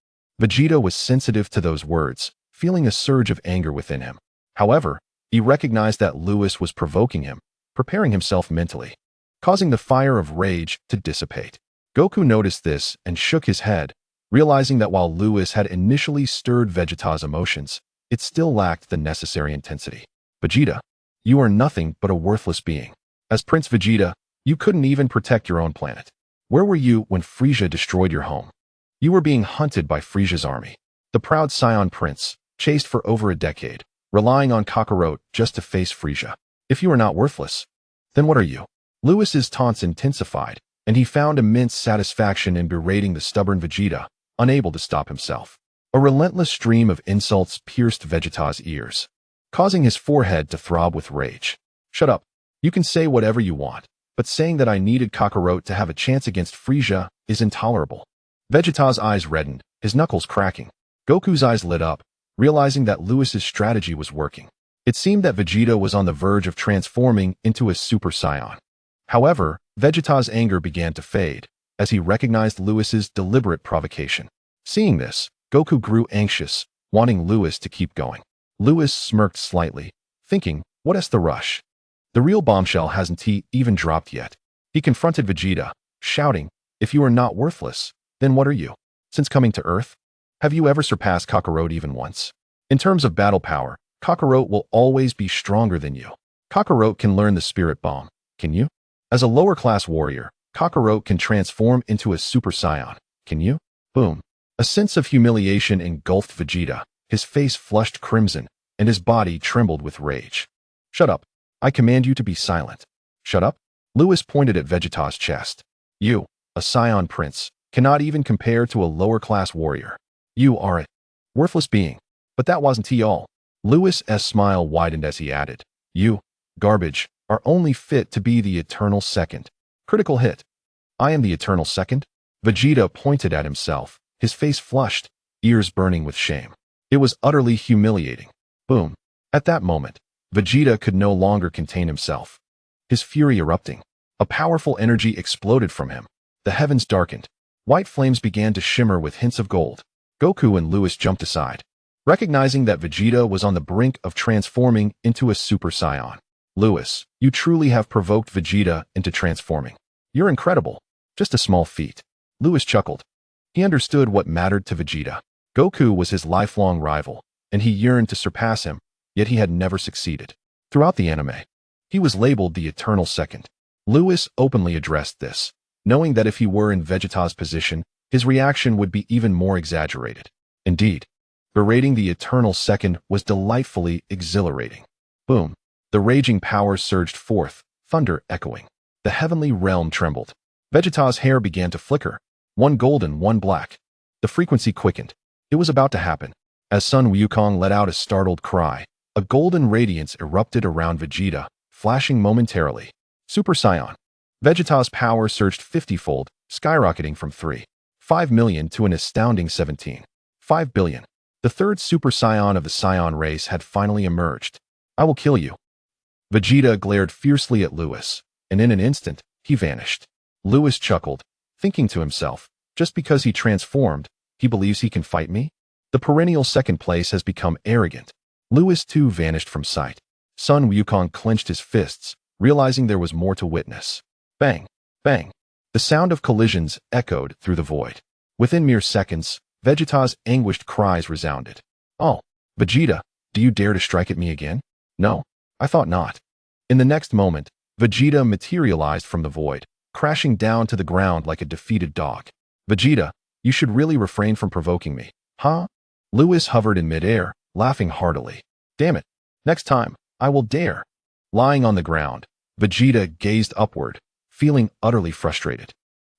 Vegeta was sensitive to those words, feeling a surge of anger within him. However, he recognized that Lewis was provoking him, preparing himself mentally, causing the fire of rage to dissipate. Goku noticed this and shook his head, realizing that while Lewis had initially stirred Vegeta's emotions, it still lacked the necessary intensity. Vegeta, you are nothing but a worthless being. As Prince Vegeta, you couldn't even protect your own planet. Where were you when Frieza destroyed your home? You were being hunted by Frieza's army. The proud Saiyan prince, chased for over a decade, relying on Kakarot just to face Frieza. If you are not worthless, then what are you? Lewis's taunts intensified, and he found immense satisfaction in berating the stubborn Vegeta, unable to stop himself. A relentless stream of insults pierced Vegeta's ears, causing his forehead to throb with rage. Shut up. You can say whatever you want, but saying that I needed Kakarot to have a chance against Frieza is intolerable. Vegeta's eyes reddened, his knuckles cracking. Goku's eyes lit up, realizing that Lewis's strategy was working. It seemed that Vegeta was on the verge of transforming into a Super Saiyan. However, Vegeta's anger began to fade, as he recognized Lewis's deliberate provocation. Seeing this, Goku grew anxious, wanting Lewis to keep going. Lewis smirked slightly, thinking, what's the rush? The real bombshell hasn't even dropped yet. He confronted Vegeta, shouting, if you are not worthless, then what are you? Since coming to Earth, have you ever surpassed Kakarot even once? In terms of battle power, Kakarot will always be stronger than you. Kakarot can learn the spirit bomb, can you? As a lower-class warrior, Kakarot can transform into a Super Saiyan, can you? Boom. A sense of humiliation engulfed Vegeta, his face flushed crimson, and his body trembled with rage. Shut up. I command you to be silent. Shut up. Lewis pointed at Vegeta's chest. You, a Saiyan prince, cannot even compare to a lower-class warrior. You are a worthless being. But that wasn't all. Lewis's smile widened as he added, you, garbage, are only fit to be the eternal second. Critical hit. I am the eternal second? Vegeta pointed at himself, his face flushed, ears burning with shame. It was utterly humiliating. Boom. At that moment, Vegeta could no longer contain himself. His fury erupting. A powerful energy exploded from him. The heavens darkened. White flames began to shimmer with hints of gold. Goku and Lewis jumped aside, recognizing that Vegeta was on the brink of transforming into a Super Saiyan. Lewis, you truly have provoked Vegeta into transforming. You're incredible. Just a small feat. Lewis chuckled. He understood what mattered to Vegeta. Goku was his lifelong rival, and he yearned to surpass him, yet he had never succeeded. Throughout the anime, he was labeled the Eternal Second. Lewis openly addressed this, knowing that if he were in Vegeta's position, his reaction would be even more exaggerated. Indeed, berating the Eternal Second was delightfully exhilarating. Boom. The raging power surged forth, thunder echoing. The heavenly realm trembled. Vegeta's hair began to flicker, one golden, one black. The frequency quickened. It was about to happen. As Sun Wukong let out a startled cry, a golden radiance erupted around Vegeta, flashing momentarily. Super Saiyan. Vegeta's power surged 50-fold, skyrocketing from 3.5 million to an astounding 17.5 billion. The third Super Saiyan of the Saiyan race had finally emerged. I will kill you. Vegeta glared fiercely at Lewis, and in an instant, he vanished. Lewis chuckled, thinking to himself, just because he transformed, he believes he can fight me? The perennial second place has become arrogant. Lewis too vanished from sight. Sun Wukong clenched his fists, realizing there was more to witness. Bang! Bang! The sound of collisions echoed through the void. Within mere seconds, Vegeta's anguished cries resounded. Oh, Vegeta, do you dare to strike at me again? No, I thought not. In the next moment, Vegeta materialized from the void, crashing down to the ground like a defeated dog. Vegeta, you should really refrain from provoking me, huh? Lewis hovered in midair, laughing heartily. Damn it. Next time, I will dare. Lying on the ground, Vegeta gazed upward, feeling utterly frustrated.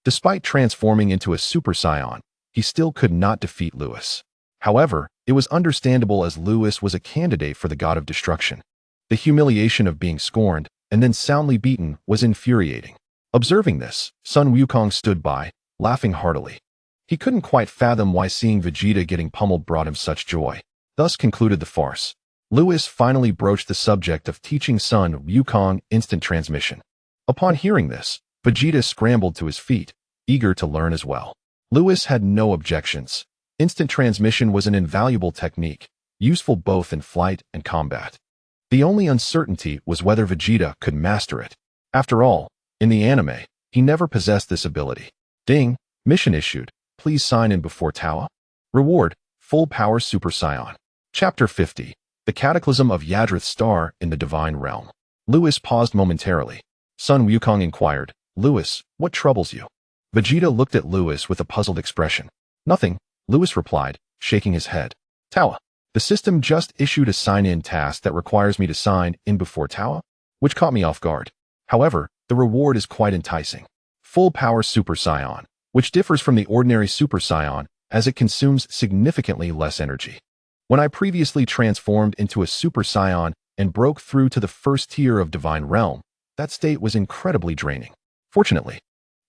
Despite transforming into a Super Saiyan, he still could not defeat Lewis. However, it was understandable as Lewis was a candidate for the God of Destruction. The humiliation of being scorned and then soundly beaten was infuriating. Observing this, Sun Wukong stood by, laughing heartily. He couldn't quite fathom why seeing Vegeta getting pummeled brought him such joy. Thus concluded the farce. Lewis finally broached the subject of teaching Sun Wukong instant transmission. Upon hearing this, Vegeta scrambled to his feet, eager to learn as well. Lewis had no objections. Instant transmission was an invaluable technique, useful both in flight and combat. The only uncertainty was whether Vegeta could master it. After all, in the anime, he never possessed this ability. Ding, mission issued. Please sign in before Towa. Reward, Full Power Super Saiyan. Chapter 50. The Cataclysm of Yadrith Star in the Divine Realm. Lewis paused momentarily. Sun Wukong inquired, Lewis, what troubles you? Vegeta looked at Lewis with a puzzled expression. Nothing, Lewis replied, shaking his head. Towa. The system just issued a sign-in task that requires me to sign in before Towa, which caught me off guard. However, the reward is quite enticing. Full Power Super Saiyan, which differs from the ordinary Super Saiyan as it consumes significantly less energy. When I previously transformed into a Super Saiyan and broke through to the first tier of Divine Realm, that state was incredibly draining. Fortunately,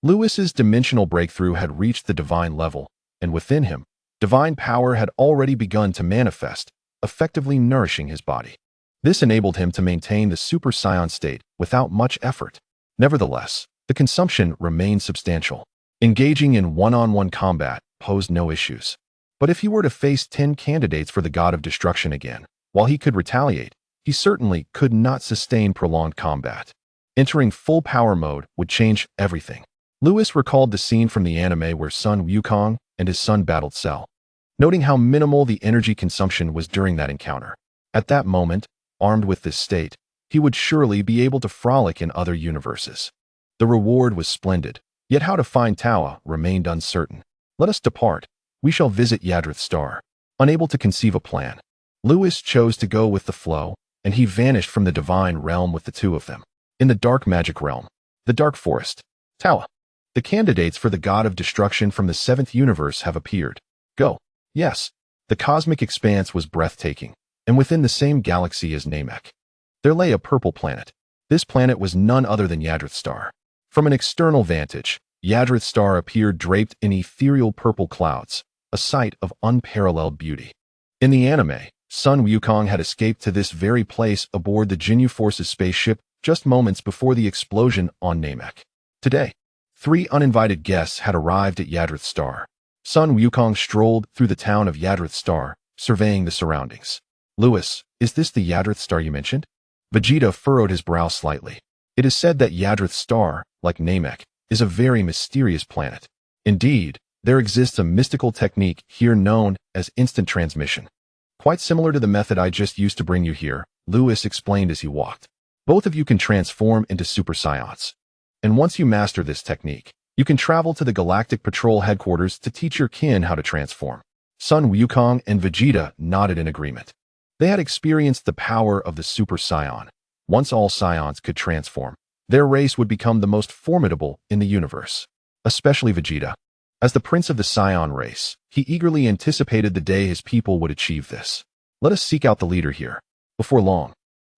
Lewis's dimensional breakthrough had reached the divine level, and within him, divine power had already begun to manifest, effectively nourishing his body. This enabled him to maintain the Super Saiyan state without much effort. Nevertheless, the consumption remained substantial. Engaging in one-on-one combat posed no issues. But if he were to face 10 candidates for the God of Destruction again, while he could retaliate, he certainly could not sustain prolonged combat. Entering full power mode would change everything. Lewis recalled the scene from the anime where Sun Wukong and his son battled Cell, noting how minimal the energy consumption was during that encounter. At that moment, armed with this state, he would surely be able to frolic in other universes. The reward was splendid, yet how to find Towa remained uncertain. Let us depart. We shall visit Yadrith Star. Unable to conceive a plan, Lewis chose to go with the flow, and he vanished from the divine realm with the two of them. In the dark magic realm, the dark forest, Towa. The candidates for the God of Destruction from the 7th universe have appeared. Go. Yes. The cosmic expanse was breathtaking, and within the same galaxy as Namek, there lay a purple planet. This planet was none other than Yadrith Star. From an external vantage, Yadrith Star appeared draped in ethereal purple clouds, a sight of unparalleled beauty. In the anime, Sun Wukong had escaped to this very place aboard the Ginyu Force's spaceship just moments before the explosion on Namek. Today, 3 uninvited guests had arrived at Yadrith Star. Sun Wukong strolled through the town of Yadrith Star, surveying the surroundings. Lewis, is this the Yadrith Star you mentioned? Vegeta furrowed his brow slightly. It is said that Yadrith Star, like Namek, is a very mysterious planet. Indeed, there exists a mystical technique here known as instant transmission. Quite similar to the method I just used to bring you here, Lewis explained as he walked. Both of you can transform into Super Saiyans. And once you master this technique, you can travel to the Galactic Patrol headquarters to teach your kin how to transform. Sun Wukong and Vegeta nodded in agreement. They had experienced the power of the Super Saiyan. Once all Saiyans could transform, their race would become the most formidable in the universe. Especially Vegeta. As the prince of the Saiyan race, he eagerly anticipated the day his people would achieve this. Let us seek out the leader here. Before long,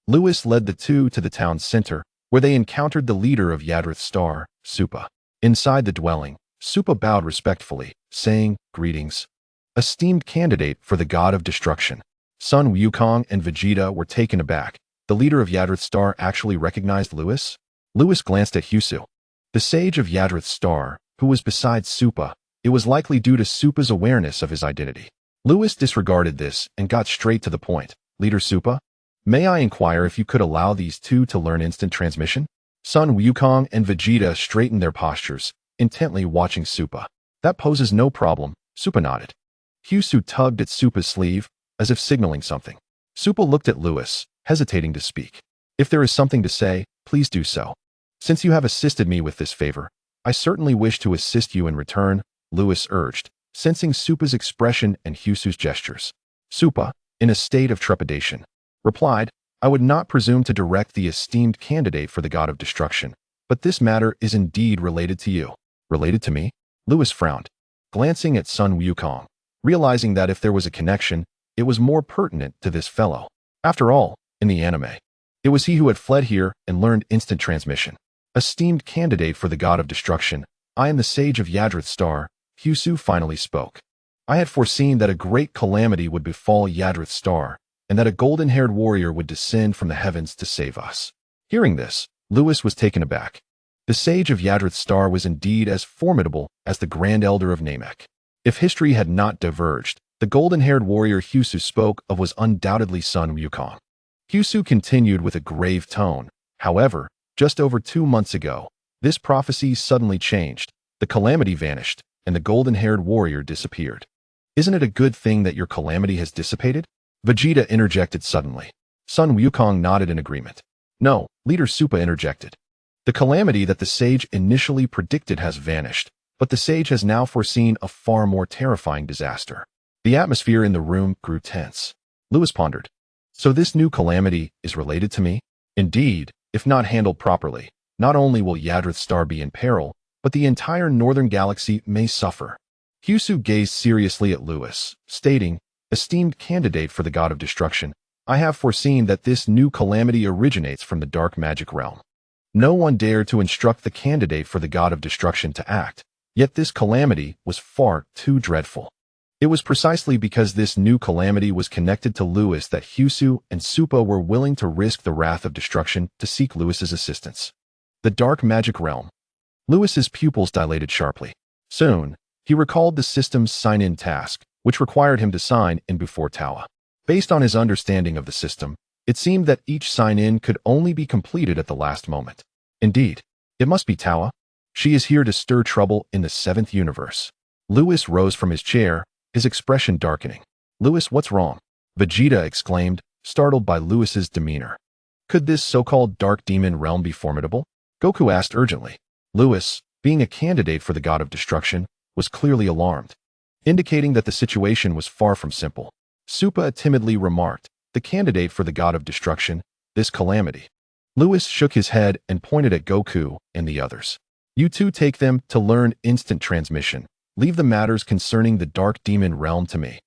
Lewis led the two to the town's center, where they encountered the leader of Yadrith Star, Supa. Inside the dwelling, Supa bowed respectfully, saying, Greetings. Esteemed candidate for the God of Destruction. Sun Wukong and Vegeta were taken aback. The leader of Yadrith Star actually recognized Lewis? Lewis glanced at Hyusu, the sage of Yadrith Star, who was beside Supa. It was likely due to Supa's awareness of his identity. Lewis disregarded this and got straight to the point. Leader Supa, may I inquire if you could allow these two to learn instant transmission? Sun Wukong and Vegeta straightened their postures, intently watching Supa. That poses no problem, Supa nodded. Hyusu tugged at Supa's sleeve, as if signaling something. Supa looked at Lewis, hesitating to speak. If there is something to say, please do so. Since you have assisted me with this favor, I certainly wish to assist you in return, Lewis urged, sensing Supa's expression and Hyusu's gestures. Supa, in a state of trepidation, replied, I would not presume to direct the esteemed candidate for the god of destruction, but this matter is indeed related to you. Related to me? Lewis frowned, glancing at Sun Wukong, realizing that if there was a connection, it was more pertinent to this fellow. After all, in the anime, it was he who had fled here and learned instant transmission. Esteemed candidate for the god of destruction, I am the sage of Yadrith Star, Husu finally spoke. I had foreseen that a great calamity would befall Yadrith Star, and that a golden-haired warrior would descend from the heavens to save us. Hearing this, Lewis was taken aback. The sage of Yadrith Star was indeed as formidable as the Grand Elder of Namek. If history had not diverged, the golden-haired warrior Husu spoke of was undoubtedly Sun Wukong. Husu continued with a grave tone. However, just over 2 months ago, this prophecy suddenly changed. The calamity vanished, and the golden-haired warrior disappeared. Isn't it a good thing that your calamity has dissipated? Vegeta interjected suddenly. Sun Wukong nodded in agreement. No, Leader Supa interjected. The calamity that the sage initially predicted has vanished, but the sage has now foreseen a far more terrifying disaster. The atmosphere in the room grew tense. Lewis pondered. So this new calamity is related to me? Indeed, if not handled properly, not only will Yadrith Star be in peril, but the entire northern galaxy may suffer. Husu gazed seriously at Lewis, stating, Esteemed candidate for the god of destruction, I have foreseen that this new calamity originates from the dark magic realm. No one dared to instruct the candidate for the god of destruction to act, yet this calamity was far too dreadful. It was precisely because this new calamity was connected to Lewis that Husu and Supa were willing to risk the wrath of destruction to seek Lewis's assistance. The dark magic realm. Lewis's pupils dilated sharply. Soon, he recalled the system's sign-in task, which required him to sign in before Tawa. Based on his understanding of the system, it seemed that each sign-in could only be completed at the last moment. Indeed, it must be Tawa. She is here to stir trouble in the 7th universe. Lewis rose from his chair, his expression darkening. Lewis, what's wrong? Vegeta exclaimed, startled by Lewis's demeanor. Could this so-called dark demon realm be formidable? Goku asked urgently. Lewis, being a candidate for the god of destruction, was clearly alarmed, indicating that the situation was far from simple. Supa timidly remarked, the candidate for the god of destruction, this calamity. Lewis shook his head and pointed at Goku and the others. You two take them to learn instant transmission. Leave the matters concerning the dark demon realm to me.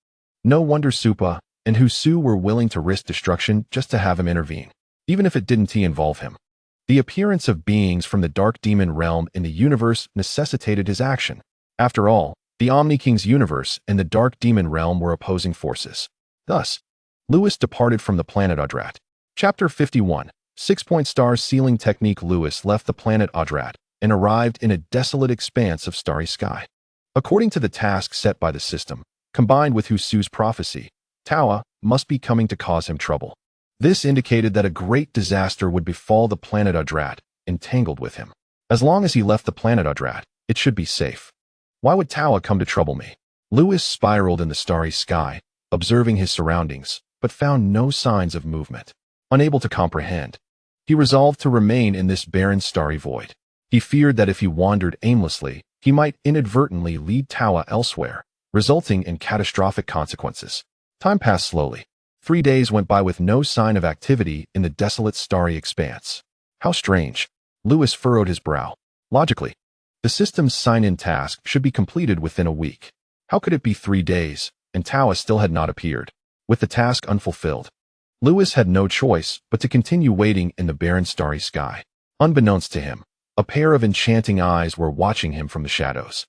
No wonder Supa and Husu were willing to risk destruction just to have him intervene, even if it didn't involve him. The appearance of beings from the dark demon realm in the universe necessitated his action. After all, the Omni-King's universe and the dark demon realm were opposing forces. Thus, Lewis departed from the planet Odrat. Chapter 51, 6-point star sealing technique. Lewis left the planet Odrat and arrived in a desolate expanse of starry sky. According to the task set by the system, combined with Husu's prophecy, Tawa must be coming to cause him trouble. This indicated that a great disaster would befall the planet Odrat, entangled with him. As long as he left the planet Odrat, it should be safe. Why would Tawa come to trouble me? Lewis spiraled in the starry sky, observing his surroundings, but found no signs of movement. Unable to comprehend, he resolved to remain in this barren starry void. He feared that if he wandered aimlessly, he might inadvertently lead Tawa elsewhere, resulting in catastrophic consequences. Time passed slowly. 3 days went by with no sign of activity in the desolate starry expanse. How strange. Lewis furrowed his brow. Logically, the system's sign-in task should be completed within a week. How could it be 3 days, and Tawa still had not appeared? With the task unfulfilled, Lewis had no choice but to continue waiting in the barren starry sky. Unbeknownst to him, a pair of enchanting eyes were watching him from the shadows,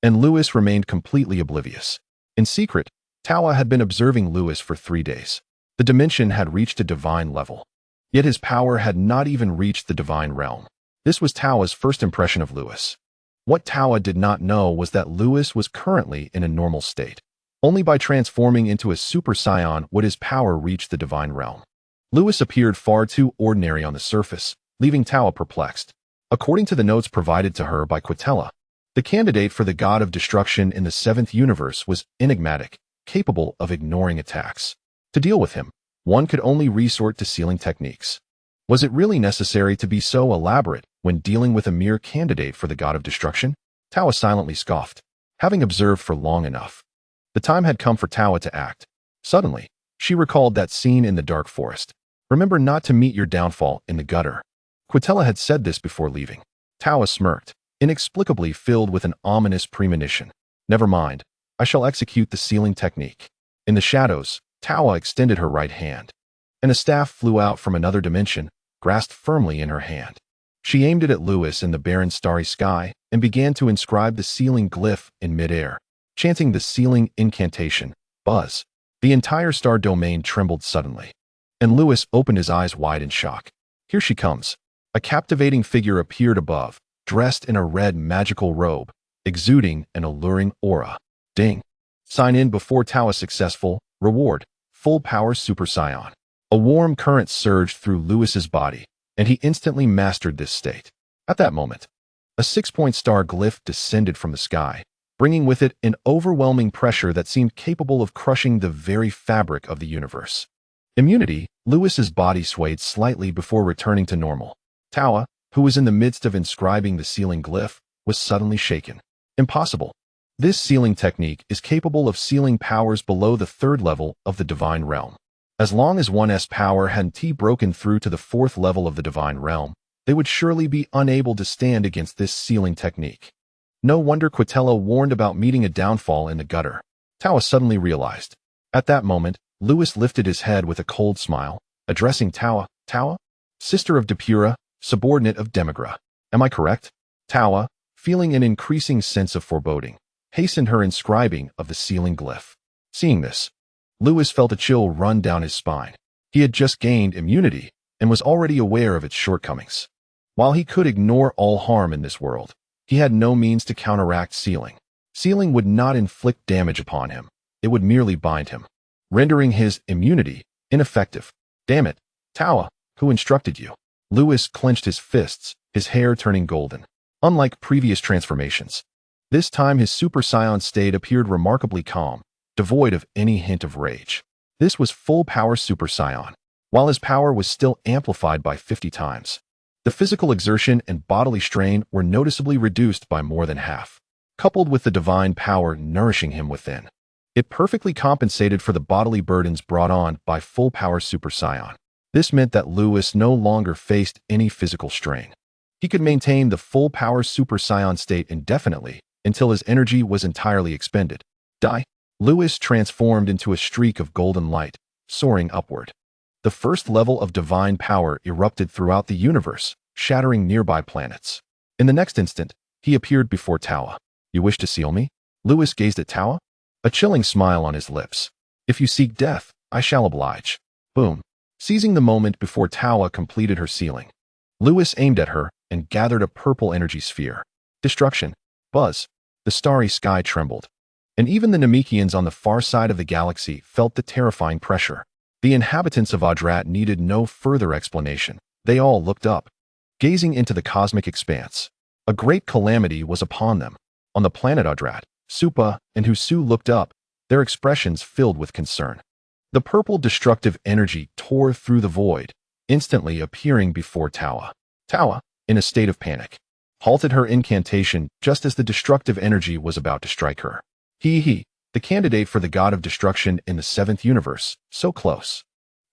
and Lewis remained completely oblivious. In secret, Tawa had been observing Lewis for 3 days. The dimension had reached a divine level, yet his power had not even reached the divine realm. This was Tawa's first impression of Lewis. What Tawa did not know was that Lewis was currently in a normal state. Only by transforming into a Super Saiyan would his power reach the divine realm. Lewis appeared far too ordinary on the surface, leaving Tawa perplexed. According to the notes provided to her by Quitella, the candidate for the god of destruction in the 7th universe was enigmatic, capable of ignoring attacks. To deal with him, one could only resort to sealing techniques. Was it really necessary to be so elaborate when dealing with a mere candidate for the god of destruction? Tawa silently scoffed. Having observed for long enough, the time had come for Tawa to act. Suddenly, she recalled that scene in the dark forest. Remember not to meet your downfall in the gutter. Quitella had said this before leaving. Tawa smirked, inexplicably filled with an ominous premonition. Never mind, I shall execute the sealing technique. In the shadows, Tawa extended her right hand, and a staff flew out from another dimension, grasped firmly in her hand. She aimed it at Lewis in the barren starry sky and began to inscribe the sealing glyph in midair, chanting the sealing incantation, buzz. The entire star domain trembled suddenly, and Lewis opened his eyes wide in shock. Here she comes. A captivating figure appeared above, dressed in a red magical robe, exuding an alluring aura. Ding. Sign in before Tawa successful. Reward. Full power Super Saiyan. A warm current surged through Lewis's body, and he instantly mastered this state. At that moment, a 6-point star glyph descended from the sky, bringing with it an overwhelming pressure that seemed capable of crushing the very fabric of the universe. Immunity. Lewis's body swayed slightly before returning to normal. Tawa, who was in the midst of inscribing the sealing glyph, was suddenly shaken. Impossible. This sealing technique is capable of sealing powers below the 3rd level of the divine realm. As long as 1's power hadn't broken through to the 4th level of the divine realm, they would surely be unable to stand against this sealing technique. No wonder Quitella warned about meeting a downfall in the gutter. Tawa suddenly realized. At that moment, Lewis lifted his head with a cold smile, addressing Tawa. Tawa? Sister of Depura, subordinate of Demigra. Am I correct? Tawa, feeling an increasing sense of foreboding, hastened her inscribing of the sealing glyph. Seeing this, Lewis felt a chill run down his spine. He had just gained immunity and was already aware of its shortcomings. While he could ignore all harm in this world, he had no means to counteract sealing. Sealing would not inflict damage upon him. It would merely bind him, rendering his immunity ineffective. Damn it, Tawa, who instructed you? Lewis clenched his fists, his hair turning golden. Unlike previous transformations, this time his Super Saiyan state appeared remarkably calm, devoid of any hint of rage. This was full power Super Saiyan, while his power was still amplified by 50 times. The physical exertion and bodily strain were noticeably reduced by more than half, coupled with the divine power nourishing him within. It perfectly compensated for the bodily burdens brought on by full power Super Saiyan. This meant that Lewis no longer faced any physical strain. He could maintain the full power Super Saiyan state indefinitely until his energy was entirely expended. Die. Lewis transformed into a streak of golden light, soaring upward. The 1st level of divine power erupted throughout the universe, shattering nearby planets. In the next instant, he appeared before Tawa. You wish to seal me? Lewis gazed at Tawa, a chilling smile on his lips. If you seek death, I shall oblige. Boom. Seizing the moment before Tawa completed her sealing, Lewis aimed at her and gathered a purple energy sphere. Destruction. Buzz. The starry sky trembled, and even the Namekians on the far side of the galaxy felt the terrifying pressure. The inhabitants of Adrat needed no further explanation. They all looked up, gazing into the cosmic expanse. A great calamity was upon them. On the planet Adrat, Supa and Husu looked up, their expressions filled with concern. The purple destructive energy tore through the void, instantly appearing before Tawa. Tawa, in a state of panic, halted her incantation just as the destructive energy was about to strike her. He, the candidate for the god of destruction in the 7th universe, so close.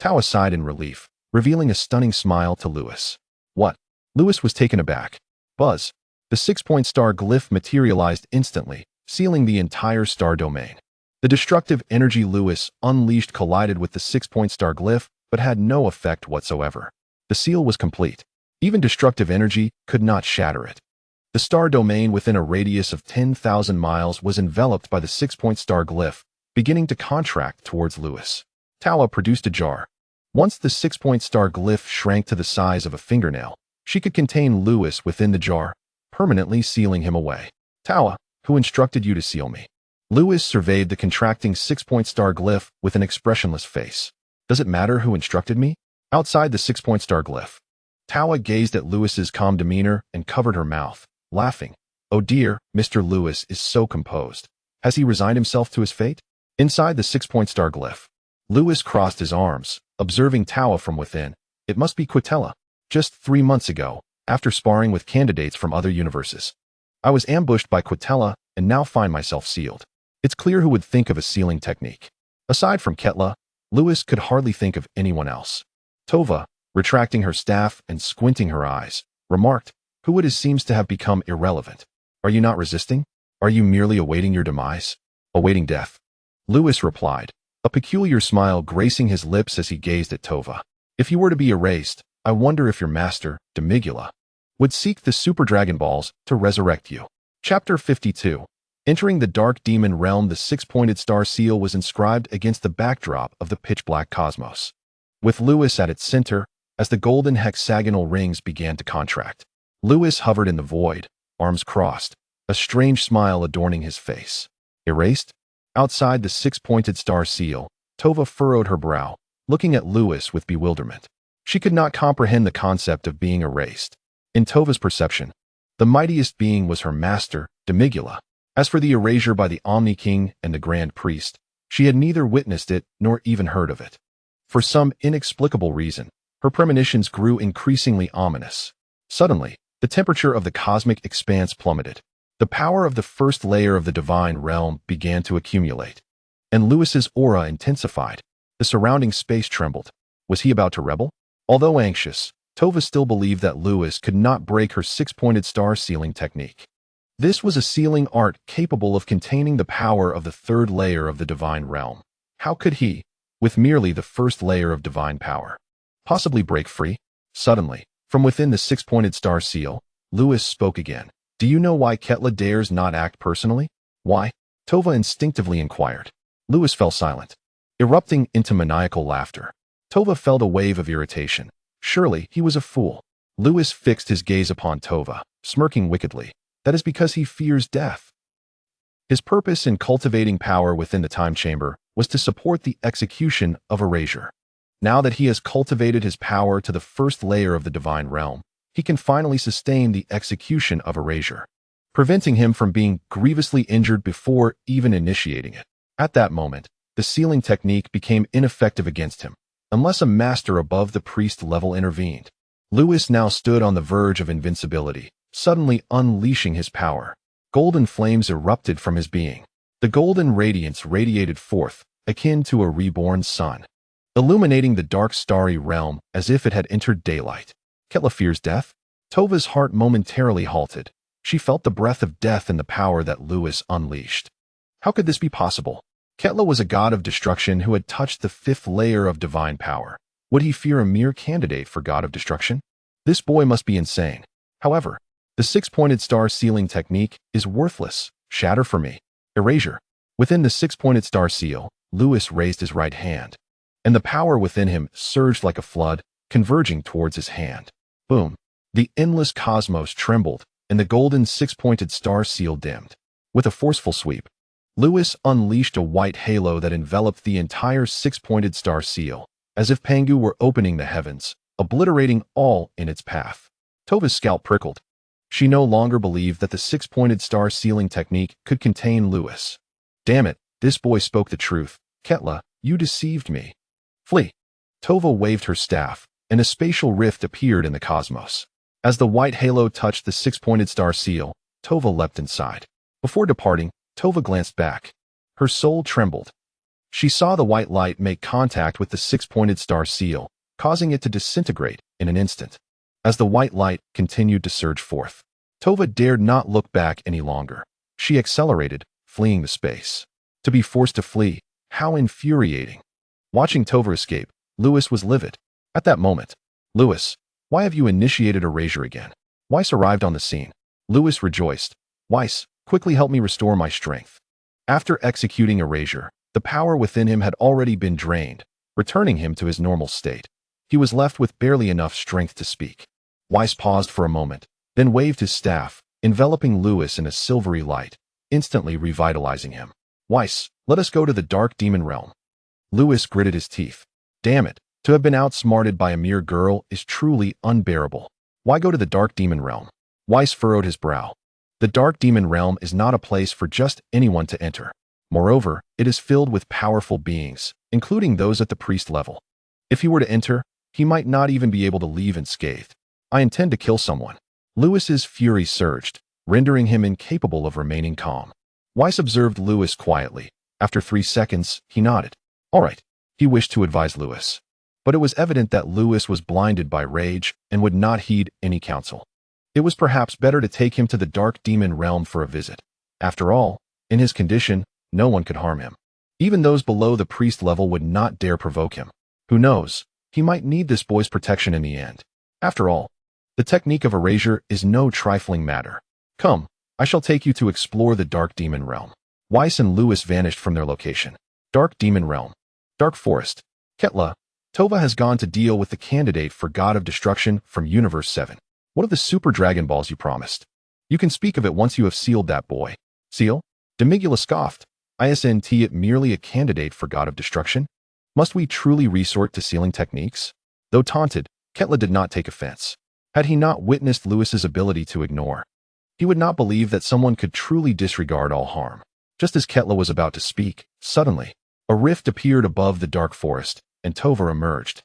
Tawa sighed in relief, revealing a stunning smile to Lewis. What? Lewis was taken aback. Buzz. The 6-point star glyph materialized instantly, sealing the entire star domain. The destructive energy Lewis unleashed collided with the 6-point star glyph, but had no effect whatsoever. The seal was complete. Even destructive energy could not shatter it. The star domain within a radius of 10,000 miles was enveloped by the 6-point star glyph, beginning to contract towards Lewis. Tawa produced a jar. Once the 6-point star glyph shrank to the size of a fingernail, she could contain Lewis within the jar, permanently sealing him away. Tawa, who instructed you to seal me? Lewis surveyed the contracting 6-point star glyph with an expressionless face. Does it matter who instructed me? Outside the 6-point star glyph, Tawa gazed at Lewis's calm demeanor and covered her mouth, laughing. Oh dear, Mr. Lewis is so composed. Has he resigned himself to his fate? Inside the 6-point star glyph, Lewis crossed his arms, observing Tawa from within. It must be Quitella. Just 3 months ago, after sparring with candidates from other universes, I was ambushed by Quitella and now find myself sealed. It's clear who would think of a sealing technique. Aside from Ketla, Lewis could hardly think of anyone else. Tova, retracting her staff and squinting her eyes, remarked, "Who it is seems to have become irrelevant. Are you not resisting? Are you merely awaiting your demise? Awaiting death?" Lewis replied, a peculiar smile gracing his lips as he gazed at Tova. "If you were to be erased, I wonder if your master, Demigula, would seek the Super Dragon Balls to resurrect you." Chapter 52. Entering the Dark Demon Realm, the six-pointed star seal was inscribed against the backdrop of the pitch-black cosmos, with Lewis at its center as the golden hexagonal rings began to contract. Lewis hovered in the void, arms crossed, a strange smile adorning his face. Erased? Outside the six-pointed star seal, Tova furrowed her brow, looking at Lewis with bewilderment. She could not comprehend the concept of being erased. In Tova's perception, the mightiest being was her master, Demigula. As for the erasure by the Omni-King and the Grand Priest, she had neither witnessed it nor even heard of it. For some inexplicable reason, her premonitions grew increasingly ominous. Suddenly, the temperature of the cosmic expanse plummeted. The power of the first layer of the divine realm began to accumulate, and Lewis's aura intensified. The surrounding space trembled. Was he about to rebel? Although anxious, Tova still believed that Lewis could not break her six-pointed star sealing technique. This was a sealing art capable of containing the power of the third layer of the divine realm. How could he, with merely the first layer of divine power, possibly break free? Suddenly, from within the six-pointed star seal, Lewis spoke again. "Do you know why Ketla dares not act personally?" "Why?" Tova instinctively inquired. Lewis fell silent, erupting into maniacal laughter. Tova felt a wave of irritation. Surely he was a fool. Lewis fixed his gaze upon Tova, smirking wickedly. "That is because he fears death." His purpose in cultivating power within the time chamber was to support the execution of erasure. Now that he has cultivated his power to the first layer of the divine realm, he can finally sustain the execution of erasure, preventing him from being grievously injured before even initiating it. At that moment, the sealing technique became ineffective against him, unless a master above the priest level intervened. Lewis now stood on the verge of invincibility, suddenly unleashing his power. Golden flames erupted from his being. The golden radiance radiated forth, akin to a reborn sun, illuminating the dark starry realm as if it had entered daylight. Ketla fears death? Tova's heart momentarily halted. She felt the breath of death in the power that Lewis unleashed. How could this be possible? Ketla was a god of destruction who had touched the fifth layer of divine power. Would he fear a mere candidate for god of destruction? This boy must be insane. However, the six-pointed star sealing technique is worthless. Shatter for me. Erasure. Within the six-pointed star seal, Lewis raised his right hand, and the power within him surged like a flood, converging towards his hand. Boom. The endless cosmos trembled, and the golden six-pointed star seal dimmed. With a forceful sweep, Lewis unleashed a white halo that enveloped the entire six-pointed star seal, as if Pangu were opening the heavens, obliterating all in its path. Tova's scalp prickled. She no longer believed that the six-pointed star sealing technique could contain Lewis. Damn it, this boy spoke the truth. Ketla, you deceived me. Flee. Tova waved her staff, and a spatial rift appeared in the cosmos. As the white halo touched the six-pointed star seal, Tova leapt inside. Before departing, Tova glanced back. Her soul trembled. She saw the white light make contact with the six-pointed star seal, causing it to disintegrate in an instant. As the white light continued to surge forth, Tova dared not look back any longer. She accelerated, fleeing the space. To be forced to flee, how infuriating. Watching Tova escape, Lewis was livid. At that moment, "Lewis, why have you initiated erasure again?" Weiss arrived on the scene. Lewis rejoiced. "Weiss, quickly help me restore my strength." After executing erasure, the power within him had already been drained, returning him to his normal state. He was left with barely enough strength to speak. Weiss paused for a moment, then waved his staff, enveloping Lewis in a silvery light, instantly revitalizing him. "Weiss, let us go to the Dark Demon Realm." Lewis gritted his teeth. Damn it, to have been outsmarted by a mere girl is truly unbearable. Why go to the Dark Demon Realm? Weiss furrowed his brow. The Dark Demon Realm is not a place for just anyone to enter. Moreover, it is filled with powerful beings, including those at the priest level. If he were to enter, he might not even be able to leave unscathed. I intend to kill someone. Lewis's fury surged, rendering him incapable of remaining calm. Weiss observed Lewis quietly. After 3 seconds, he nodded. All right. He wished to advise Lewis. but it was evident that Lewis was blinded by rage and would not heed any counsel. It was perhaps better to take him to the dark demon realm for a visit. After all, in his condition, no one could harm him. Even those below the priest level would not dare provoke him. Who knows, he might need this boy's protection in the end. After all, the technique of erasure is no trifling matter. Come, I shall take you to explore the dark demon realm. Whis and Lewis vanished from their location. Dark demon realm. Dark forest. Ketla, Tova has gone to deal with the candidate for God of Destruction from Universe 7. What of the Super Dragon Balls you promised? You can speak of it once you have sealed that boy. Seal? Demigula scoffed. Isn't it merely a candidate for God of Destruction? Must we truly resort to sealing techniques? Though taunted, Ketla did not take offense. Had he not witnessed Lewis's ability to ignore, he would not believe that someone could truly disregard all harm. Just as Ketla was about to speak, suddenly, a rift appeared above the dark forest, and Tova emerged,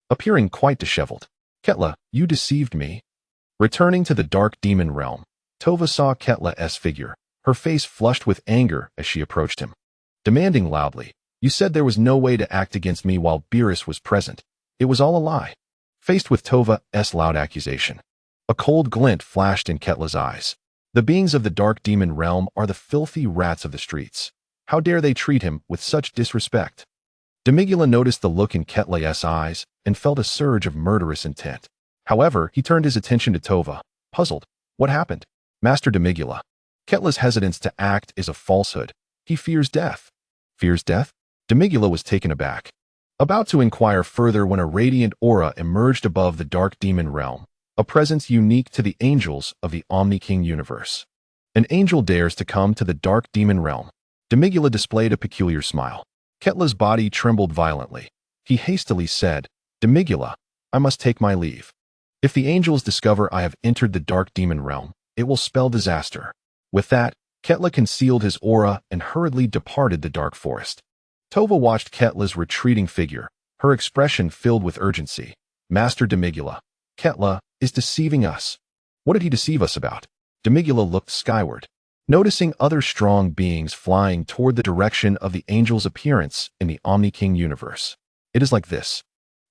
appearing quite disheveled. Ketla, you deceived me. Returning to the dark demon realm, Tova saw Ketla's figure, her face flushed with anger as she approached him, demanding loudly, "You said there was no way to act against me while Beerus was present. It was all a lie." Faced with Tova's loud accusation, a cold glint flashed in Ketla's eyes. The beings of the dark demon realm are the filthy rats of the streets. How dare they treat him with such disrespect? Demigula noticed the look in Ketla's eyes and felt a surge of murderous intent. However, he turned his attention to Tova, puzzled. What happened? Master Demigula. Ketla's hesitance to act is a falsehood. He fears death. Fears death? Demigula was taken aback, about to inquire further when a radiant aura emerged above the dark demon realm, a presence unique to the angels of the Omni-King universe. An angel dares to come to the dark demon realm. Demigula displayed a peculiar smile. Ketla's body trembled violently. He hastily said, "Demigula, I must take my leave. If the angels discover I have entered the dark demon realm, it will spell disaster." With that, Ketla concealed his aura and hurriedly departed the dark forest. Tova watched Ketla's retreating figure, her expression filled with urgency. "Master Demigula, Ketla is deceiving us." What did he deceive us about? Demigula looked skyward, noticing other strong beings flying toward the direction of the angel's appearance in the Omni-King universe. It is like this.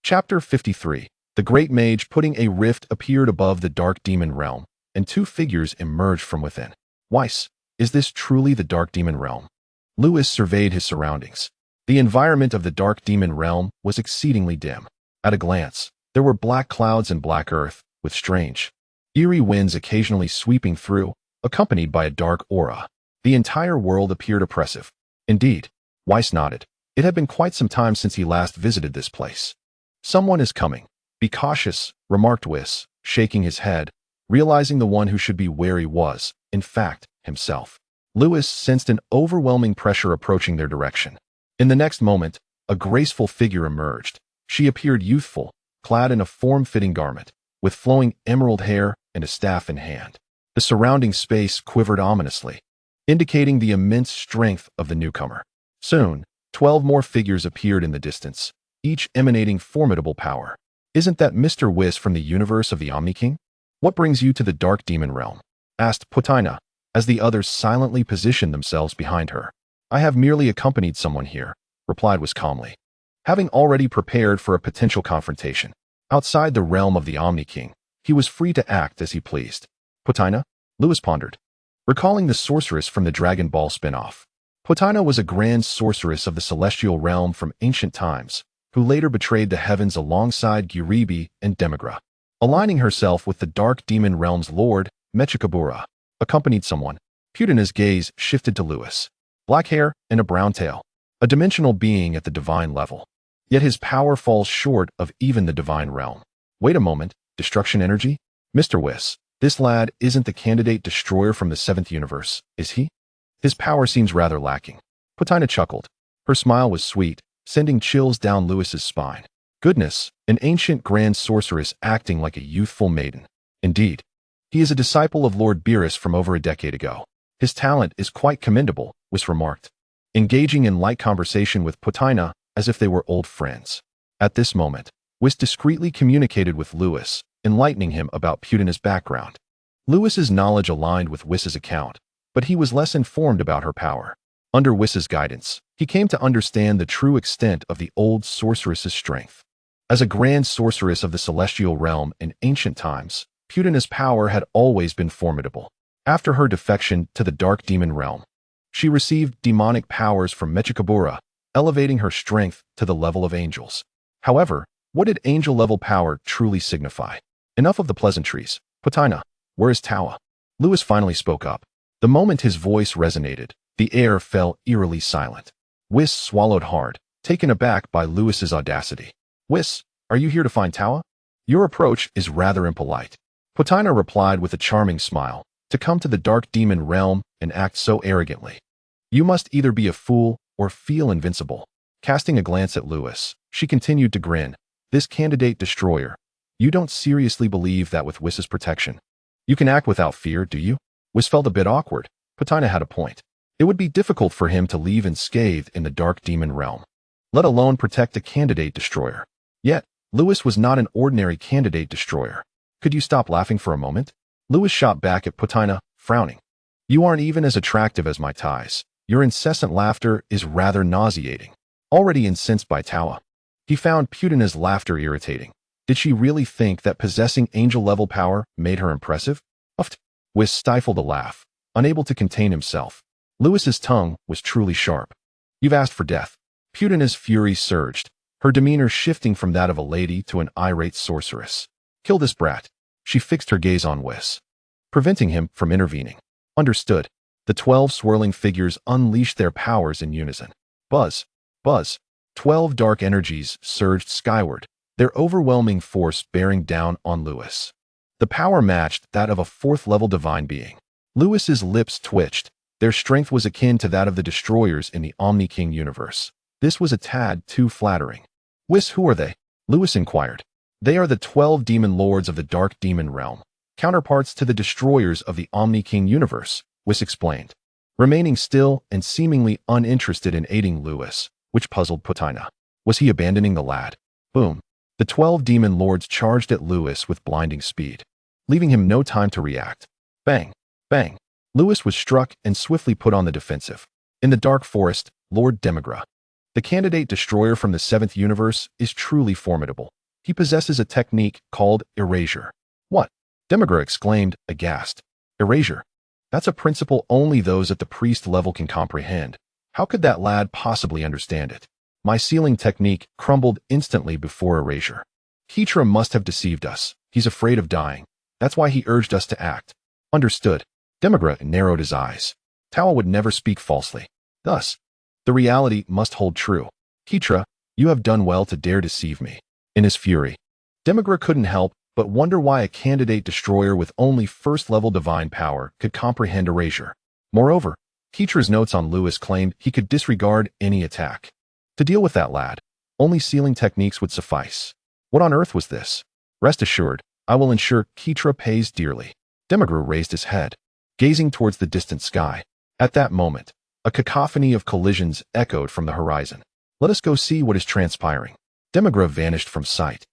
Chapter 53. The great mage putting a rift appeared above the dark demon realm, and two figures emerged from within. Whis, is this truly the dark demon realm? Lewis surveyed his surroundings. The environment of the dark demon realm was exceedingly dim. At a glance, there were black clouds and black earth, with strange, eerie winds occasionally sweeping through, accompanied by a dark aura. The entire world appeared oppressive. Indeed, Whis nodded. It had been quite some time since he last visited this place. "Someone is coming. Be cautious," remarked Whis, shaking his head, realizing the one who should be wary was, in fact, himself. Lewis sensed an overwhelming pressure approaching their direction. In the next moment, a graceful figure emerged. She appeared youthful, clad in a form-fitting garment, with flowing emerald hair and a staff in hand. The surrounding space quivered ominously, indicating the immense strength of the newcomer. Soon, 12 more figures appeared in the distance, each emanating formidable power. "Isn't that Mr. Whis from the universe of the Omni-King? What brings you to the dark demon realm?" asked Putina, as the others silently positioned themselves behind her. "I have merely accompanied someone here," replied Whis calmly, having already prepared for a potential confrontation. Outside the realm of the Omni-King, he was free to act as he pleased. Putina? Lewis pondered, recalling the sorceress from the Dragon Ball spin-off. Putina was a grand sorceress of the celestial realm from ancient times, who later betrayed the heavens alongside Giribi and Demigra. Aligning herself with the dark demon realm's lord, Mechikabura, accompanied someone. Putina's gaze shifted to Lewis. Black hair and a brown tail. A dimensional being at the divine level. Yet his power falls short of even the divine realm. Wait a moment, destruction energy? Mr. Whis, this lad isn't the candidate destroyer from the 7th universe, is he? His power seems rather lacking. Putina chuckled. Her smile was sweet, sending chills down Lewis's spine. Goodness, an ancient grand sorceress acting like a youthful maiden. Indeed, he is a disciple of Lord Beerus from over a decade ago. His talent is quite commendable, Whis remarked, engaging in light conversation with Putina as if they were old friends. At this moment, Whis discreetly communicated with Lewis, enlightening him about Putina's background. Lewis's knowledge aligned with Whis's account, but he was less informed about her power. Under Whis's guidance, he came to understand the true extent of the old sorceress's strength. As a grand sorceress of the celestial realm in ancient times, Putina's power had always been formidable. After her defection to the dark demon realm, she received demonic powers from Mechikabura, elevating her strength to the level of angels. However, what did angel-level power truly signify? Enough of the pleasantries. Putina, where is Tawa? Lewis finally spoke up. The moment his voice resonated, the air fell eerily silent. Whis swallowed hard, taken aback by Lewis's audacity. Whis, are you here to find Tawa? Your approach is rather impolite. Putina replied with a charming smile. To come to the dark demon realm and act so arrogantly. You must either be a fool or feel invincible. Casting a glance at Lewis, she continued to grin. This candidate destroyer. You don't seriously believe that with Wiss's protection, you can act without fear, do you? Whis felt a bit awkward. Putina had a point. It would be difficult for him to leave unscathed in the dark demon realm, let alone protect a candidate destroyer. Yet, Lewis was not an ordinary candidate destroyer. Could you stop laughing for a moment? Lewis shot back at Putina, frowning. You aren't even as attractive as my ties. Your incessant laughter is rather nauseating. Already incensed by Tawa, he found Putina's laughter irritating. Did she really think that possessing angel-level power made her impressive? Uffed. Whis stifled a laugh, unable to contain himself. Lewis's tongue was truly sharp. You've asked for death. Putina's fury surged, her demeanor shifting from that of a lady to an irate sorceress. Kill this brat. She fixed her gaze on Whis, preventing him from intervening. Understood. The 12 swirling figures unleashed their powers in unison. Buzz. Buzz. 12 dark energies surged skyward, their overwhelming force bearing down on Lewis. The power matched that of a 4th-level divine being. Lewis's lips twitched. Their strength was akin to that of the destroyers in the Omni-King universe. This was a tad too flattering. Whis, who are they? Lewis inquired. They are the 12 demon lords of the dark demon realm, counterparts to the destroyers of the Omni-King universe, Whis explained, remaining still and seemingly uninterested in aiding Lewis, which puzzled Putina. Was he abandoning the lad? Boom. The 12 demon lords charged at Lewis with blinding speed, leaving him no time to react. Bang. Bang. Lewis was struck and swiftly put on the defensive. In the dark forest, Lord Demigra, the candidate destroyer from the 7th universe, is truly formidable. He possesses a technique called erasure. What? Demigra exclaimed, aghast. Erasure? That's a principle only those at the priest level can comprehend. How could that lad possibly understand it? My sealing technique crumbled instantly before erasure. Keitra must have deceived us. He's afraid of dying. That's why he urged us to act. Understood. Demigra narrowed his eyes. Tawa would never speak falsely. Thus, the reality must hold true. Keitra, you have done well to dare deceive me. In his fury, Demigra couldn't help but wonder why a candidate destroyer with only 1st-level divine power could comprehend erasure. Moreover, Keitra's notes on Lewis claimed he could disregard any attack. To deal with that lad, only sealing techniques would suffice. What on earth was this? Rest assured, I will ensure Keitra pays dearly. Demigra raised his head, gazing towards the distant sky. At that moment, a cacophony of collisions echoed from the horizon. Let us go see what is transpiring. Demigra vanished from sight,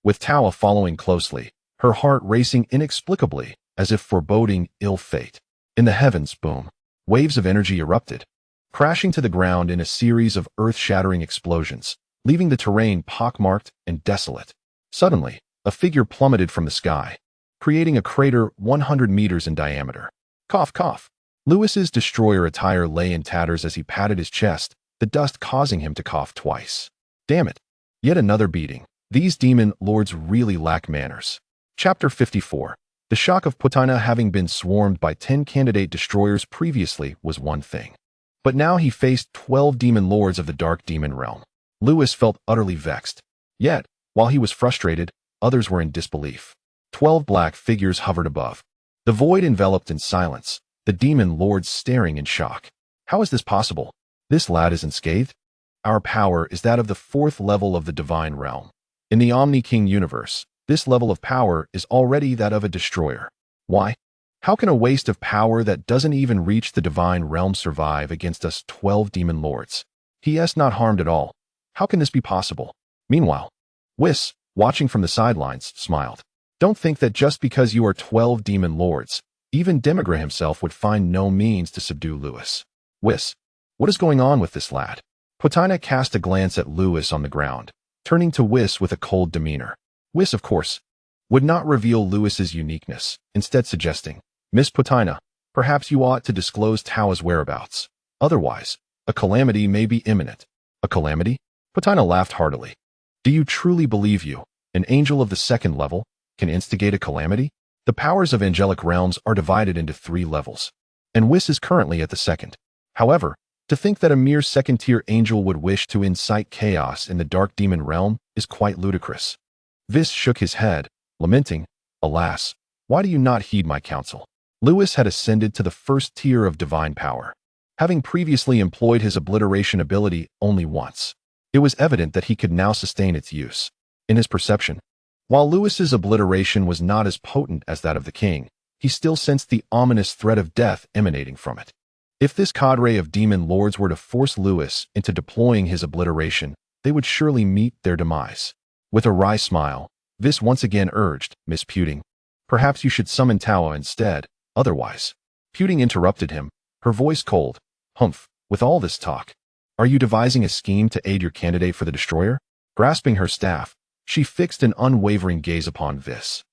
with Tawa following closely, her heart racing inexplicably, as if foreboding ill fate. In the heavens, boom. Waves of energy erupted, crashing to the ground in a series of earth-shattering explosions, leaving the terrain pockmarked and desolate. Suddenly, a figure plummeted from the sky, creating a crater 100 meters in diameter. Cough, cough. Lewis's destroyer attire lay in tatters as he patted his chest, the dust causing him to cough twice. Damn it. Yet another beating. These demon lords really lack manners. Chapter 54. The shock of Putina having been swarmed by 10 candidate destroyers previously was one thing. But now he faced 12 demon lords of the dark demon realm. Lewis felt utterly vexed. Yet, while he was frustrated, others were in disbelief. 12 black figures hovered above. The void enveloped in silence, the demon lords staring in shock. How is this possible? This lad is unscathed? Our power is that of the 4th level of the divine realm. In the Omni-King universe, this level of power is already that of a destroyer. Why? How can a waste of power that doesn't even reach the divine realm survive against us 12 demon lords? He is not harmed at all. How can this be possible? Meanwhile, Whis, watching from the sidelines, smiled. Don't think that just because you are 12 demon lords, even Demigra himself would find no means to subdue Lewis. Whis, what is going on with this lad? Putina cast a glance at Lewis on the ground, turning to Whis with a cold demeanor. Whis, of course, would not reveal Lewis's uniqueness, instead suggesting, "Miss Putina, perhaps you ought to disclose Tao's whereabouts. Otherwise, a calamity may be imminent." "A calamity?" Putina laughed heartily. "Do you truly believe you, an angel of the second level, can instigate a calamity? The powers of angelic realms are divided into 3 levels, and Whis is currently at the second. However, to think that a mere second-tier angel would wish to incite chaos in the dark demon realm is quite ludicrous." Whis shook his head, lamenting, "Alas, why do you not heed my counsel?" Lewis had ascended to the first tier of divine power, having previously employed his obliteration ability only once. It was evident that he could now sustain its use. In his perception, while Lewis's obliteration was not as potent as that of the king, he still sensed the ominous threat of death emanating from it. If this cadre of demon lords were to force Lewis into deploying his obliteration, they would surely meet their demise. With a wry smile, Whis once again urged, "Miss Puting, perhaps you should summon Tao instead, otherwise." Puting interrupted him, her voice cold. "Humph, with all this talk, are you devising a scheme to aid your candidate for the destroyer?" Grasping her staff, she fixed an unwavering gaze upon Whis,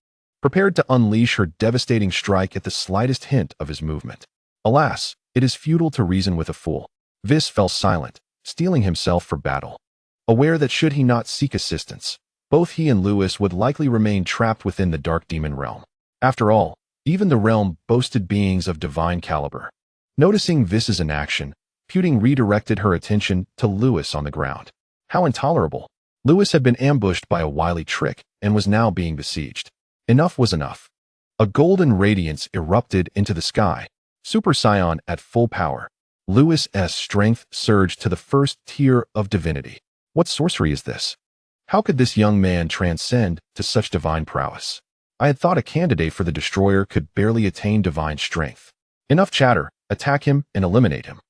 prepared to unleash her devastating strike at the slightest hint of his movement. Alas, it is futile to reason with a fool. Whis fell silent, steeling himself for battle, aware that should he not seek assistance, both he and Lewis would likely remain trapped within the dark demon realm. After all, even the realm boasted beings of divine caliber. Noticing Whis' inaction, Puting redirected her attention to Lewis on the ground. How intolerable! Lewis had been ambushed by a wily trick and was now being besieged. Enough was enough. A golden radiance erupted into the sky. Super Saiyan at full power. Lewis's strength surged to the first tier of divinity. What sorcery is this? How could this young man transcend to such divine prowess? I had thought a candidate for the destroyer could barely attain divine strength. Enough chatter, attack him and eliminate him.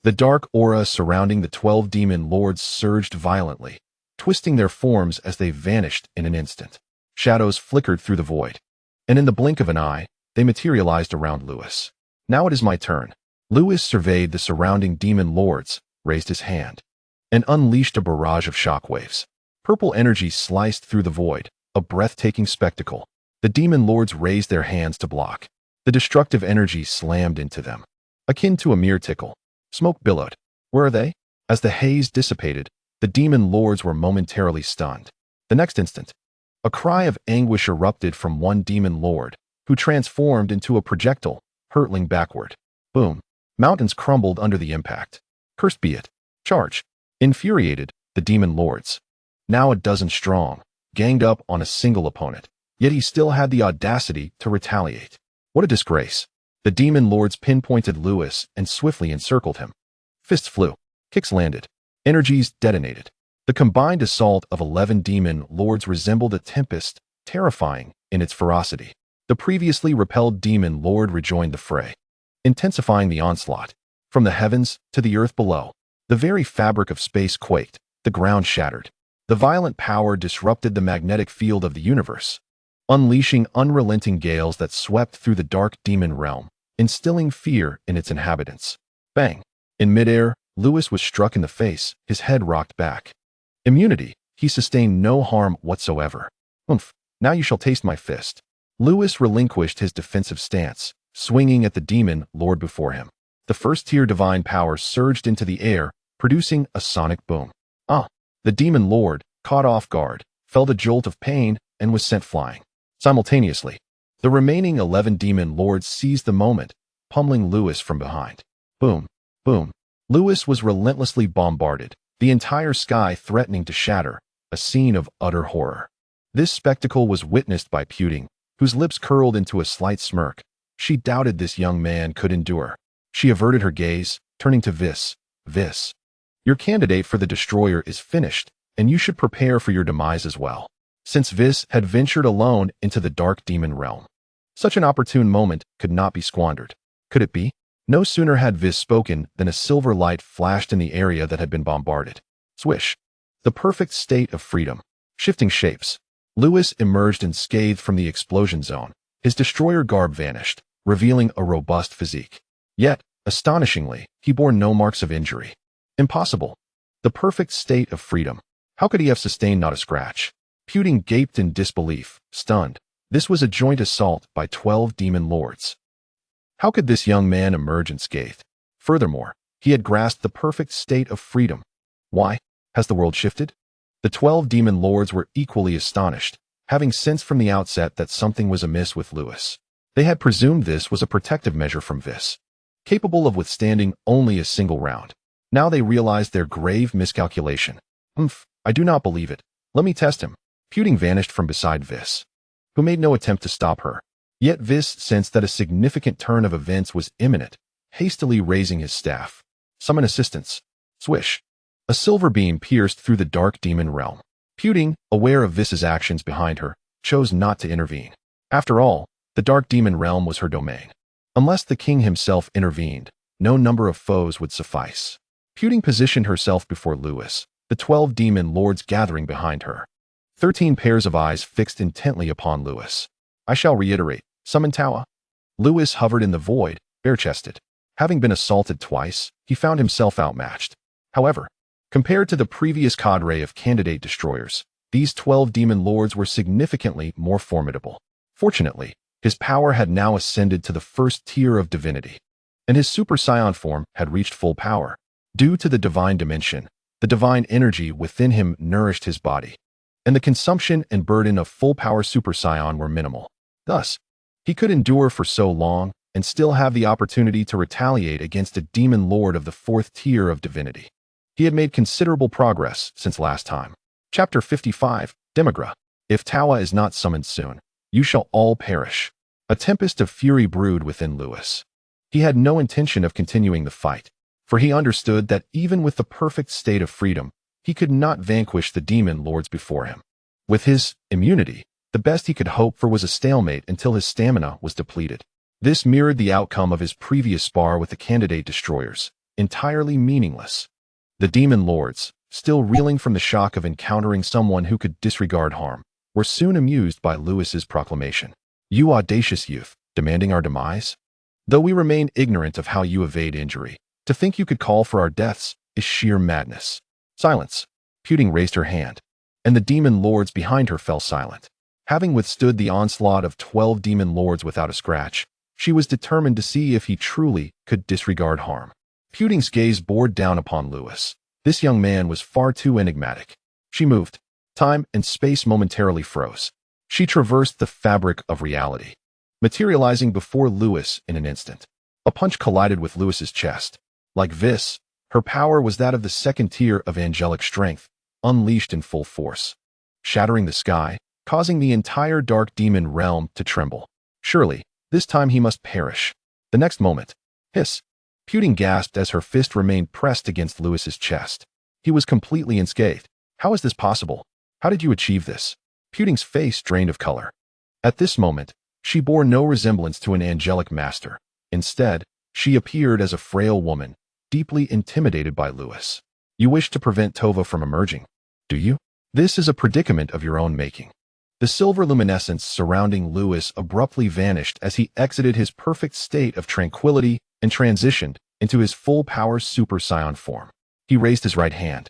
The dark aura surrounding the 12 demon lords surged violently, twisting their forms as they vanished in an instant. Shadows flickered through the void, and in the blink of an eye, they materialized around Lewis. "Now it is my turn." Lewis surveyed the surrounding demon lords, raised his hand, and unleashed a barrage of shockwaves. Purple energy sliced through the void, a breathtaking spectacle. The demon lords raised their hands to block. The destructive energy slammed into them, akin to a mere tickle. Smoke billowed. "Where are they?" As the haze dissipated, the demon lords were momentarily stunned. The next instant, a cry of anguish erupted from one demon lord, who transformed into a projectile, hurtling backward. Boom. Mountains crumbled under the impact. "Cursed be it. Charge." Infuriated, the demon lords, now a dozen strong, ganged up on a single opponent. Yet he still had the audacity to retaliate. What a disgrace. The demon lords pinpointed Lewis and swiftly encircled him. Fists flew. Kicks landed. Energies detonated. The combined assault of 11 demon lords resembled a tempest, terrifying in its ferocity. The previously repelled demon lord rejoined the fray, intensifying the onslaught. From the heavens to the earth below, the very fabric of space quaked, the ground shattered. The violent power disrupted the magnetic field of the universe, unleashing unrelenting gales that swept through the dark demon realm, instilling fear in its inhabitants. Bang! In midair, Lewis was struck in the face, his head rocked back. Immunity, he sustained no harm whatsoever. "Oomph, now you shall taste my fist." Lewis relinquished his defensive stance, swinging at the demon lord before him. The first-tier divine power surged into the air, producing a sonic boom. Ah! The demon lord, caught off guard, felt a jolt of pain and was sent flying. Simultaneously, the remaining 11 demon lords seized the moment, pummeling Lewis from behind. Boom, boom. Lewis was relentlessly bombarded, the entire sky threatening to shatter, a scene of utter horror. This spectacle was witnessed by Puting, whose lips curled into a slight smirk. She doubted this young man could endure. She averted her gaze, turning to Whis. "Whis, your candidate for the destroyer is finished, and you should prepare for your demise as well." Since Whis had ventured alone into the dark demon realm, such an opportune moment could not be squandered. Could it be? No sooner had Whis spoken than a silver light flashed in the area that had been bombarded. Swish. The perfect state of freedom. Shifting shapes. Lewis emerged unscathed from the explosion zone. His destroyer garb vanished, revealing a robust physique. Yet, astonishingly, he bore no marks of injury. Impossible. The perfect state of freedom. How could he have sustained not a scratch? Puting gaped in disbelief, stunned. This was a joint assault by 12 demon lords. How could this young man emerge unscathed? Furthermore, he had grasped the perfect state of freedom. Why? Has the world shifted? The 12 demon lords were equally astonished, having sensed from the outset that something was amiss with Lewis. They had presumed this was a protective measure from Whis, capable of withstanding only a single round. Now they realized their grave miscalculation. I do not believe it. Let me test him. Puting vanished from beside Whis, who made no attempt to stop her. Yet Whis sensed that a significant turn of events was imminent, hastily raising his staff. Summon assistance. Swish. A silver beam pierced through the dark demon realm. Puting, aware of Whis' actions behind her, chose not to intervene. After all, the dark demon realm was her domain. Unless the king himself intervened, no number of foes would suffice. Puting positioned herself before Lewis, the 12 demon lords gathering behind her. 13 pairs of eyes fixed intently upon Lewis. I shall reiterate, summon Tawa. Lewis hovered in the void, bare-chested. Having been assaulted twice, he found himself outmatched. However, compared to the previous cadre of candidate destroyers, these 12 demon lords were significantly more formidable. Fortunately, his power had now ascended to the first tier of divinity, and his Super Saiyan form had reached full power. Due to the divine dimension, the divine energy within him nourished his body, and the consumption and burden of full-power Super Saiyan were minimal. Thus, he could endure for so long and still have the opportunity to retaliate against a demon lord of the fourth tier of divinity. He had made considerable progress since last time. Chapter 55, Demigra. If Tawa is not summoned soon, you shall all perish. A tempest of fury brewed within Lewis. He had no intention of continuing the fight, for he understood that even with the perfect state of freedom, he could not vanquish the demon lords before him. With his immunity, the best he could hope for was a stalemate until his stamina was depleted. This mirrored the outcome of his previous spar with the candidate destroyers, entirely meaningless. The demon lords, still reeling from the shock of encountering someone who could disregard harm, were soon amused by Lewis's proclamation. You audacious youth, demanding our demise? Though we remain ignorant of how you evade injury, to think you could call for our deaths is sheer madness. Silence. Puting raised her hand, and the demon lords behind her fell silent. Having withstood the onslaught of 12 demon lords without a scratch, she was determined to see if he truly could disregard harm. Puting's gaze bored down upon Lewis. This young man was far too enigmatic. She moved. Time and space momentarily froze. She traversed the fabric of reality, materializing before Lewis in an instant. A punch collided with Lewis's chest. Like Whis, her power was that of the second tier of angelic strength, unleashed in full force, shattering the sky, causing the entire dark demon realm to tremble. Surely, this time he must perish. The next moment, hiss. Puting gasped as her fist remained pressed against Lewis's chest. He was completely unscathed. How is this possible? How did you achieve this? Puting's face drained of color. At this moment, she bore no resemblance to an angelic master. Instead, she appeared as a frail woman, deeply intimidated by Lewis. You wish to prevent Tova from emerging, do you? This is a predicament of your own making. The silver luminescence surrounding Lewis abruptly vanished as he exited his perfect state of tranquility and transitioned into his full-power Super Saiyan form. He raised his right hand,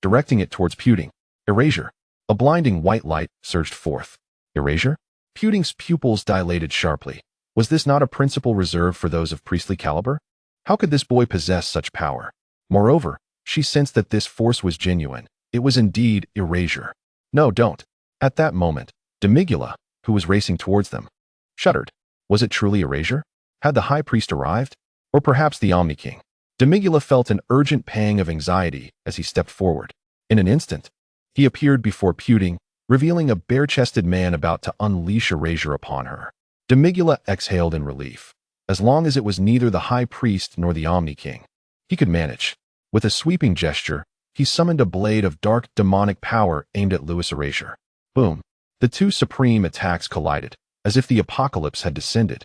directing it towards Puting. Erasure. A blinding white light surged forth. Erasure? Puting's pupils dilated sharply. Was this not a principle reserved for those of priestly caliber? How could this boy possess such power? Moreover, she sensed that this force was genuine. It was indeed erasure. No, don't. At that moment, Demigula, who was racing towards them, shuddered. Was it truly erasure? Had the high priest arrived? Or perhaps the Omni-King? Demigula felt an urgent pang of anxiety as he stepped forward. In an instant, he appeared before Puting, revealing a bare-chested man about to unleash erasure upon her. Demigula exhaled in relief. As long as it was neither the high priest nor the Omni-King, he could manage. With a sweeping gesture, he summoned a blade of dark demonic power aimed at Lewis Erasure. Boom. The two supreme attacks collided, as if the apocalypse had descended,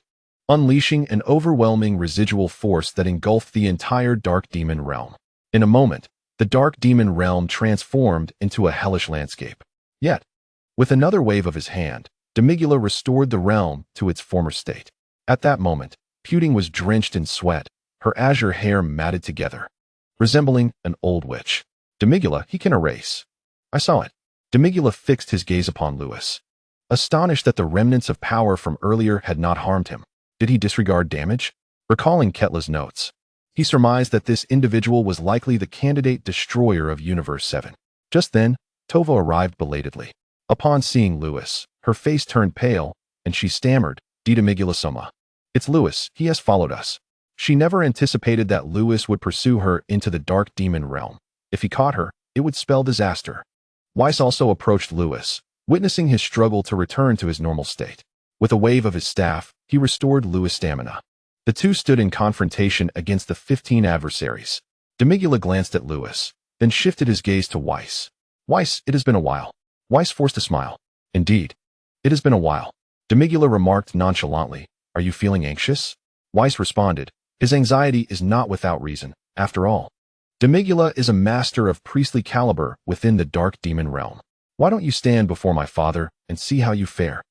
unleashing an overwhelming residual force that engulfed the entire dark demon realm. In a moment, the dark demon realm transformed into a hellish landscape. Yet, with another wave of his hand, Demigula restored the realm to its former state. At that moment, Puting was drenched in sweat, her azure hair matted together, resembling an old witch. Demigula, he can erase. I saw it. Demigula fixed his gaze upon Lewis, astonished that the remnants of power from earlier had not harmed him. Did he disregard damage? Recalling Ketla's notes, he surmised that this individual was likely the candidate destroyer of Universe 7. Just then, Tova arrived belatedly. Upon seeing Lewis, her face turned pale, and she stammered, Demigula Soma. It's Lewis, he has followed us. She never anticipated that Lewis would pursue her into the dark demon realm. If he caught her, it would spell disaster. Whis also approached Lewis, witnessing his struggle to return to his normal state. With a wave of his staff, he restored Lewis' stamina. The two stood in confrontation against the 15 adversaries. Demigula glanced at Lewis, then shifted his gaze to Whis. Whis, it has been a while. Whis forced a smile. Indeed, it has been a while. Demigula remarked nonchalantly, Are you feeling anxious? Whis responded, His anxiety is not without reason, after all. Demigula is a master of priestly caliber within the dark demon realm. Why don't you stand before my father and see how you fare?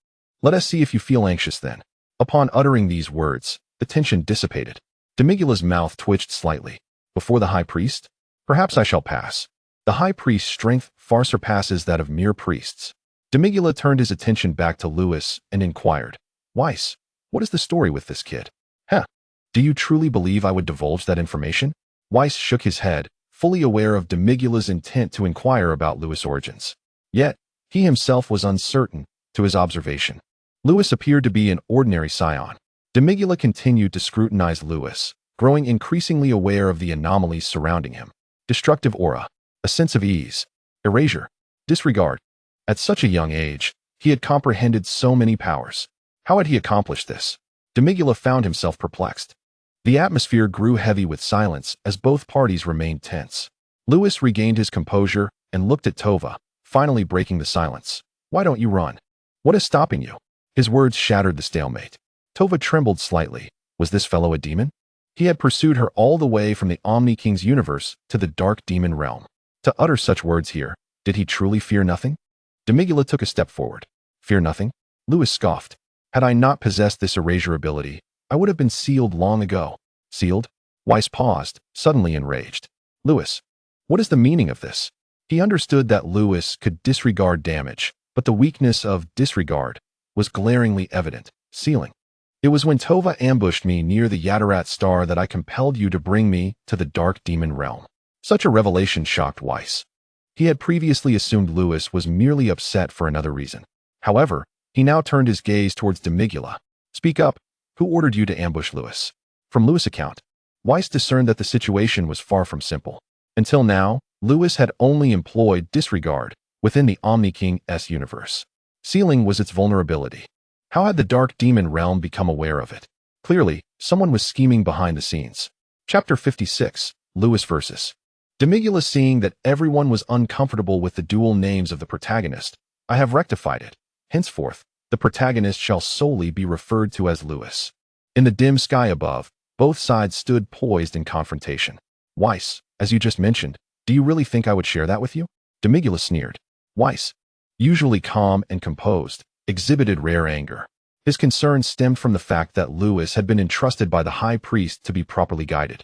Let us see if you feel anxious then. Upon uttering these words, the tension dissipated. Demigula's mouth twitched slightly. Before the high priest? Perhaps I shall pass. The high priest's strength far surpasses that of mere priests. Demigula turned his attention back to Lewis and inquired, Whis, what is the story with this kid? Huh? Do you truly believe I would divulge that information? Whis shook his head, fully aware of Demigula's intent to inquire about Lewis' origins. Yet, he himself was uncertain to his observation. Lewis appeared to be an ordinary Saiyan. Demigula continued to scrutinize Lewis, growing increasingly aware of the anomalies surrounding him. Destructive aura, a sense of ease, erasure, disregard. At such a young age, he had comprehended so many powers. How had he accomplished this? Demigula found himself perplexed. The atmosphere grew heavy with silence as both parties remained tense. Lewis regained his composure and looked at Tova, finally breaking the silence. Why don't you run? What is stopping you? His words shattered the stalemate. Tova trembled slightly. Was this fellow a demon? He had pursued her all the way from the Omni-King's universe to the dark demon realm. To utter such words here, did he truly fear nothing? Demigula took a step forward. Fear nothing? Lewis scoffed. Had I not possessed this erasure ability, I would have been sealed long ago. Sealed? Whis paused, suddenly enraged. Lewis, what is the meaning of this? He understood that Lewis could disregard damage, but the weakness of disregard was glaringly evident. Sealing. It was when Tova ambushed me near the Yatarat star that I compelled you to bring me to the dark demon realm. Such a revelation shocked Whis. He had previously assumed Lewis was merely upset for another reason. However, he now turned his gaze towards Demigula. Speak up. Who ordered you to ambush Lewis? From Lewis' account, Whis discerned that the situation was far from simple. Until now, Lewis had only employed disregard within the Omni-King's universe. Sealing was its vulnerability. How had the dark demon realm become aware of it? Clearly, someone was scheming behind the scenes. Chapter 56, Lewis vs. Demigula. Seeing that everyone was uncomfortable with the dual names of the protagonist, I have rectified it. Henceforth, the protagonist shall solely be referred to as Lewis. In the dim sky above, both sides stood poised in confrontation. Whis, as you just mentioned, do you really think I would share that with you? Demigula sneered. Whis, usually calm and composed, exhibited rare anger. His concern stemmed from the fact that Lewis had been entrusted by the high priest to be properly guided.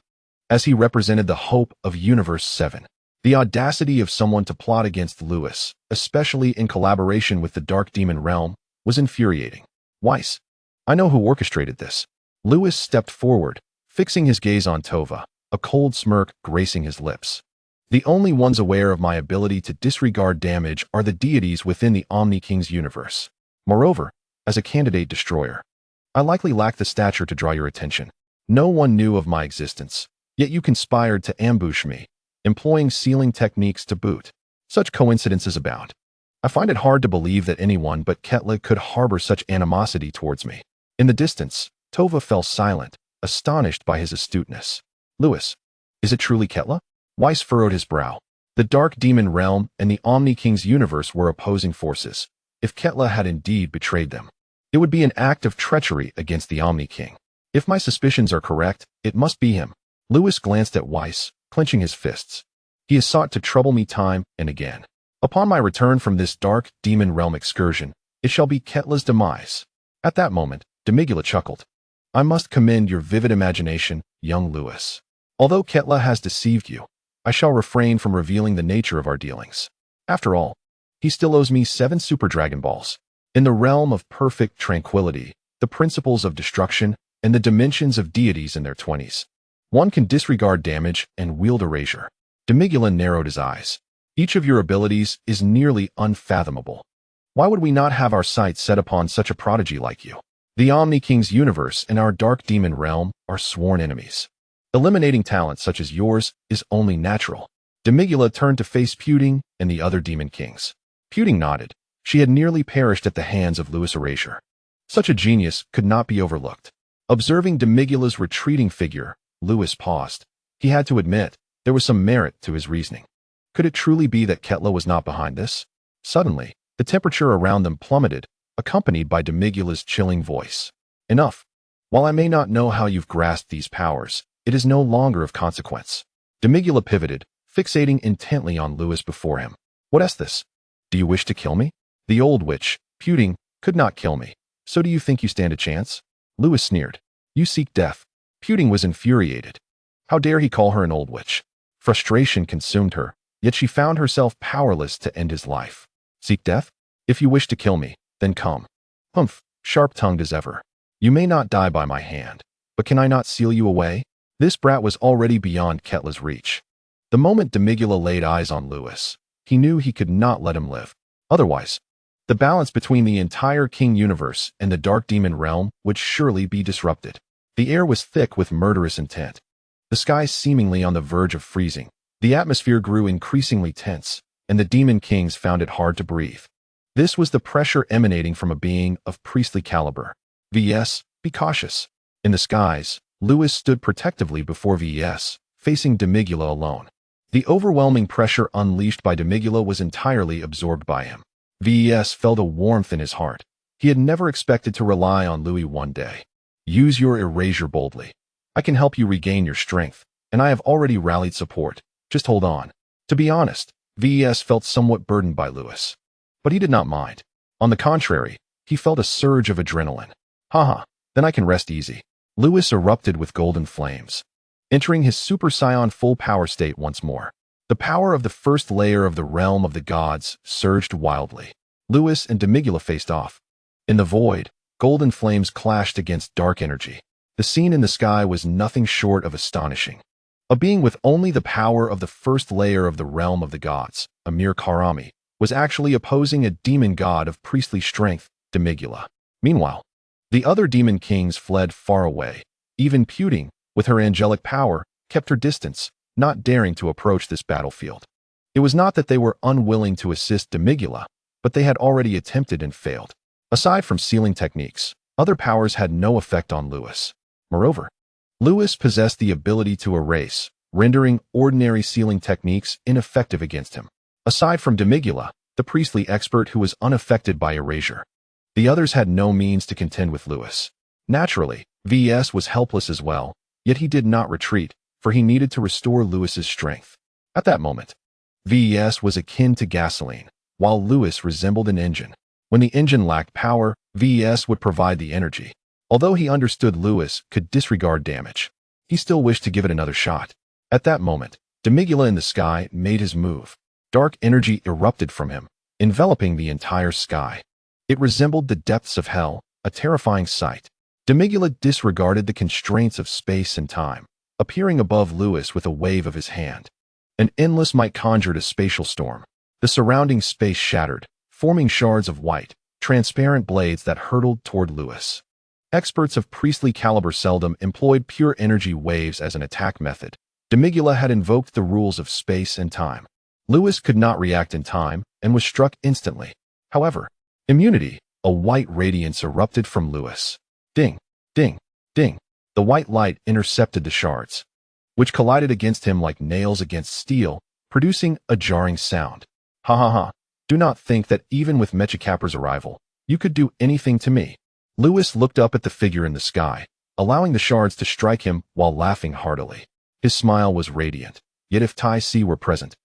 As he represented the hope of Universe 7, the audacity of someone to plot against Lewis, especially in collaboration with the dark demon realm, was infuriating. Whis, I know who orchestrated this. Lewis stepped forward, fixing his gaze on Tova, a cold smirk gracing his lips. The only ones aware of my ability to disregard damage are the deities within the Omni-King's universe. Moreover, as a candidate destroyer, I likely lack the stature to draw your attention. No one knew of my existence, yet you conspired to ambush me, employing sealing techniques to boot. Such coincidences abound. I find it hard to believe that anyone but Ketla could harbor such animosity towards me. In the distance, Tova fell silent, astonished by his astuteness. Lewis, is it truly Ketla? Whis furrowed his brow. The dark demon realm and the Omni-King's universe were opposing forces. If Ketla had indeed betrayed them, it would be an act of treachery against the Omni-King. If my suspicions are correct, it must be him. Lewis glanced at Whis, clenching his fists. He has sought to trouble me time and again. Upon my return from this dark demon realm excursion, it shall be Ketla's demise. At that moment, Demigula chuckled. I must commend your vivid imagination, young Lewis. Although Ketla has deceived you, I shall refrain from revealing the nature of our dealings. After all, he still owes me 7 Super Dragon Balls. In the realm of perfect tranquility, the principles of destruction, and the dimensions of deities in their 20s, one can disregard damage and wield erasure. Demigula narrowed his eyes. Each of your abilities is nearly unfathomable. Why would we not have our sights set upon such a prodigy like you? The Omni-King's universe and our dark demon realm are sworn enemies. Eliminating talents such as yours is only natural. Demigula turned to face Pudding and the other demon kings. Pudding nodded. She had nearly perished at the hands of Louis Erasure. Such a genius could not be overlooked. Observing Demigula's retreating figure, Louis paused. He had to admit, there was some merit to his reasoning. Could it truly be that Ketla was not behind this? Suddenly, the temperature around them plummeted, accompanied by Demigula's chilling voice. Enough. While I may not know how you've grasped these powers, it is no longer of consequence. Demigula pivoted, fixating intently on Louis before him. What is this? Do you wish to kill me? The old witch, Pudding, could not kill me. So do you think you stand a chance? Louis sneered. You seek death. Pudding was infuriated. How dare he call her an old witch? Frustration consumed her, yet she found herself powerless to end his life. Seek death? If you wish to kill me, then come. Humph, sharp-tongued as ever. You may not die by my hand, but can I not seal you away? This brat was already beyond Ketla's reach. The moment Demigula laid eyes on Louis, he knew he could not let him live. Otherwise, the balance between the entire King universe and the dark demon realm would surely be disrupted. The air was thick with murderous intent. The sky seemingly on the verge of freezing. The atmosphere grew increasingly tense, and the demon kings found it hard to breathe. This was the pressure emanating from a being of priestly caliber. VS, be cautious. In the skies, Louis stood protectively before VS, facing Demigula alone. The overwhelming pressure unleashed by Demigula was entirely absorbed by him. VS felt a warmth in his heart. He had never expected to rely on Louis one day. Use your erasure boldly. I can help you regain your strength, and I have already rallied support. Just hold on. To be honest, VS felt somewhat burdened by Louis. But he did not mind. On the contrary, he felt a surge of adrenaline. Haha, then I can rest easy. Louis erupted with golden flames, entering his Super Saiyan full power state once more. The power of the first layer of the realm of the gods surged wildly. Louis and Demigula faced off. In the void, golden flames clashed against dark energy. The scene in the sky was nothing short of astonishing. A being with only the power of the first layer of the realm of the gods, a mere Karami, was actually opposing a demon god of priestly strength, Demigula. Meanwhile, the other demon kings fled far away. Even Pudding, with her angelic power, kept her distance, not daring to approach this battlefield. It was not that they were unwilling to assist Demigula, but they had already attempted and failed. Aside from sealing techniques, other powers had no effect on Louis. Moreover, Louis possessed the ability to erase, rendering ordinary sealing techniques ineffective against him. Aside from Demigula, the priestly expert who was unaffected by erasure, the others had no means to contend with Louis. Naturally, VS was helpless as well, yet he did not retreat, for he needed to restore Louis's strength. At that moment, VS was akin to gasoline, while Louis resembled an engine. When the engine lacked power, VS would provide the energy. Although he understood Louis could disregard damage, he still wished to give it another shot. At that moment, Demigula in the sky made his move. Dark energy erupted from him, enveloping the entire sky. It resembled the depths of hell, a terrifying sight. Demigula disregarded the constraints of space and time, appearing above Louis with a wave of his hand. An endless might conjured a spatial storm. The surrounding space shattered, forming shards of white, transparent blades that hurtled toward Louis. Experts of priestly caliber seldom employed pure energy waves as an attack method. Demigula had invoked the rules of space and time. Louis could not react in time and was struck instantly. However, immunity, a white radiance erupted from Louis. Ding, ding, ding. The white light intercepted the shards, which collided against him like nails against steel, producing a jarring sound. Ha ha ha. Do not think that even with Mechacapra's arrival, you could do anything to me. Louis looked up at the figure in the sky, allowing the shards to strike him while laughing heartily. His smile was radiant, yet if Tai Si were present,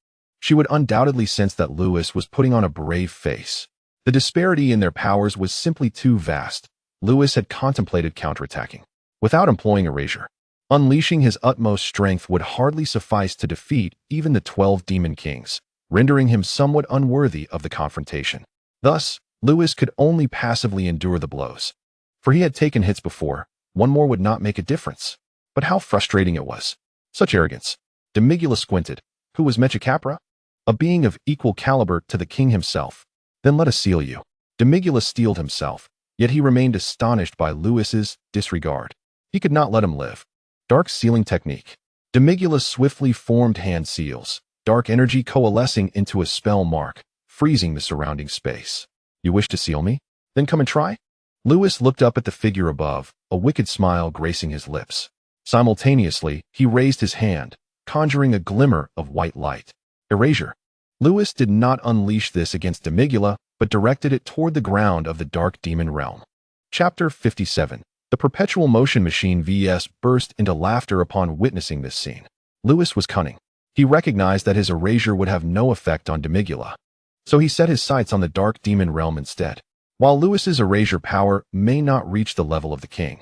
she would undoubtedly sense that Louis was putting on a brave face. The disparity in their powers was simply too vast. Louis had contemplated counterattacking, without employing erasure. Unleashing his utmost strength would hardly suffice to defeat even the 12 demon kings. rendering him somewhat unworthy of the confrontation. Thus, Lewis could only passively endure the blows. For he had taken hits before, one more would not make a difference. But how frustrating it was. Such arrogance. Demigula squinted. Who was Mechacapra? A being of equal caliber to the king himself. Then let us seal you. Demigula steeled himself, yet he remained astonished by Lewis's disregard. He could not let him live. Dark sealing technique. Demigula swiftly formed hand seals, dark energy coalescing into a spell mark, freezing the surrounding space. You wish to seal me? Then come and try? Lewis looked up at the figure above, a wicked smile gracing his lips. Simultaneously, he raised his hand, conjuring a glimmer of white light. Erasure. Lewis did not unleash this against Demigula, but directed it toward the ground of the Dark Demon Realm. Chapter 57. The Perpetual Motion Machine vs. burst into laughter upon witnessing this scene. Lewis was cunning. He recognized that his erasure would have no effect on Demigula. So he set his sights on the Dark Demon Realm instead. While Lewis's erasure power may not reach the level of the king,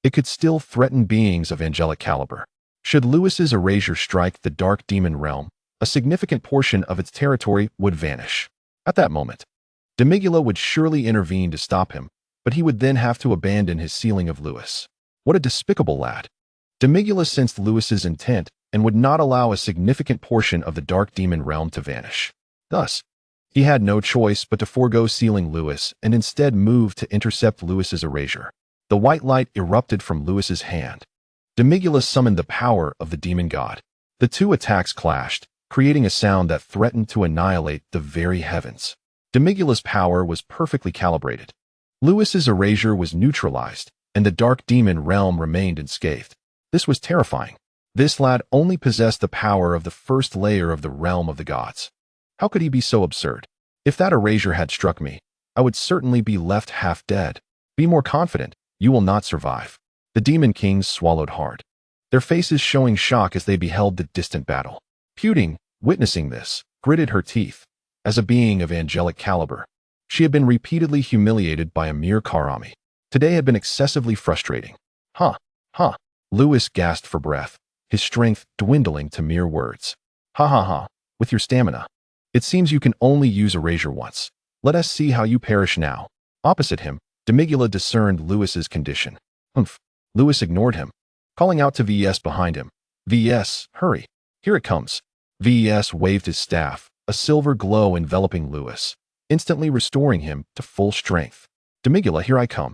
it could still threaten beings of angelic caliber. Should Lewis's erasure strike the Dark Demon Realm, a significant portion of its territory would vanish. At that moment, Demigula would surely intervene to stop him, but he would then have to abandon his sealing of Lewis. What a despicable lad. Demigula sensed Lewis's intent and would not allow a significant portion of the Dark Demon Realm to vanish. Thus, he had no choice but to forego sealing Lewis and instead move to intercept Lewis's erasure. The white light erupted from Lewis's hand. Demigula summoned the power of the demon god. The two attacks clashed, creating a sound that threatened to annihilate the very heavens. Demigula's power was perfectly calibrated. Lewis's erasure was neutralized, and the Dark Demon Realm remained unscathed. This was terrifying. This lad only possessed the power of the first layer of the realm of the gods. How could he be so absurd? If that erasure had struck me, I would certainly be left half dead. Be more confident, you will not survive. The Demon Kings swallowed hard, their faces showing shock as they beheld the distant battle. Puting, witnessing this, gritted her teeth. As a being of angelic caliber, she had been repeatedly humiliated by a mere Karami. Today had been excessively frustrating. Huh. Lewis gasped for breath, his strength dwindling to mere words. Ha. With your stamina. It seems you can only use erasure once. Let us see how you perish now. Opposite him, Demigula discerned Lewis's condition. Humph. Lewis ignored him, calling out to VS behind him. VS, hurry. Here it comes. VS waved his staff, a silver glow enveloping Lewis, instantly restoring him to full strength. Demigula, here I come.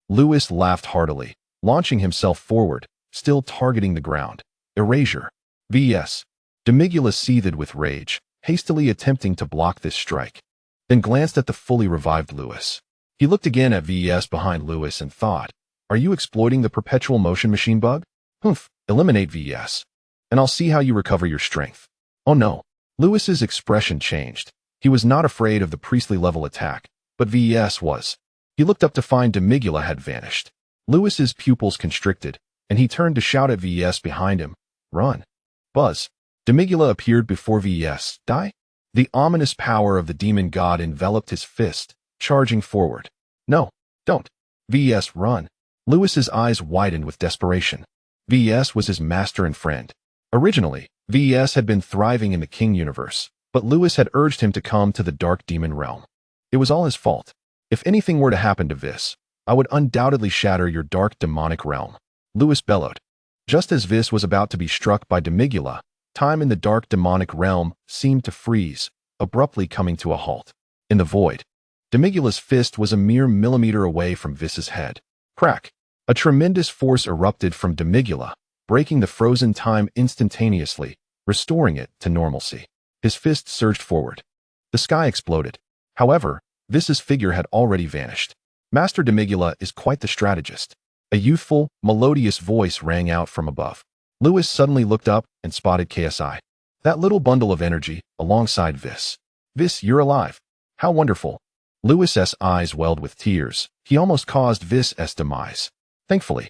Lewis laughed heartily, launching himself forward, still targeting the ground. Erasure. VS. Demigula seethed with rage, hastily attempting to block this strike, then glanced at the fully revived Lewis. He looked again at VS behind Lewis and thought, are you exploiting the perpetual motion machine bug? Humph, eliminate VS, and I'll see how you recover your strength. Oh no. Lewis's expression changed. He was not afraid of the priestly-level attack, but VS was. He looked up to find Demigula had vanished. Lewis's pupils constricted, and he turned to shout at VS behind him. Run. Buzz. Demigula appeared before VS. Die? The ominous power of the demon god enveloped his fist, charging forward. No, don't. VS, run. Lewis's eyes widened with desperation. VS was his master and friend. Originally, VS had been thriving in the King universe, but Lewis had urged him to come to the Dark Demon Realm. It was all his fault. If anything were to happen to Vis, I would undoubtedly shatter your dark demonic realm. Lewis bellowed. Just as Vis was about to be struck by Demigula, time in the dark demonic realm seemed to freeze, abruptly coming to a halt. In the void, Demigula's fist was a mere millimeter away from Vis's head. Crack! A tremendous force erupted from Demigula, breaking the frozen time instantaneously, restoring it to normalcy. His fist surged forward. The sky exploded. However, Vis's figure had already vanished. Master Demigula is quite the strategist. A youthful, melodious voice rang out from above. Lewis suddenly looked up and spotted KSI. That little bundle of energy, alongside Vis. Vis, you're alive. How wonderful. Lewis's eyes welled with tears. He almost caused Vis's demise. Thankfully,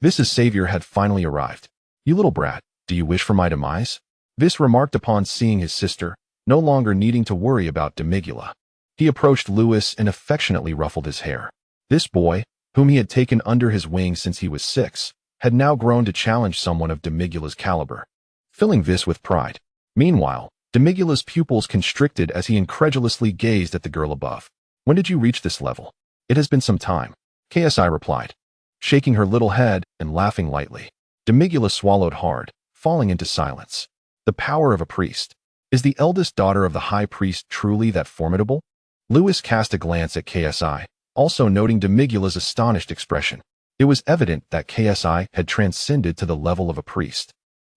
Vis's savior had finally arrived. You little brat, do you wish for my demise? Vis remarked upon seeing his sister, no longer needing to worry about Demigula. He approached Lewis and affectionately ruffled his hair. This boy, whom he had taken under his wing since he was 6, had now grown to challenge someone of Demigula's caliber, filling Vis with pride. Meanwhile, Demigula's pupils constricted as he incredulously gazed at the girl above. When did you reach this level? It has been some time, KSI replied, shaking her little head and laughing lightly. Demigula swallowed hard, falling into silence. The power of a priest. Is the eldest daughter of the high priest truly that formidable? Lewis cast a glance at KSI, also noting Demigula's astonished expression. It was evident that KSI had transcended to the level of a priest.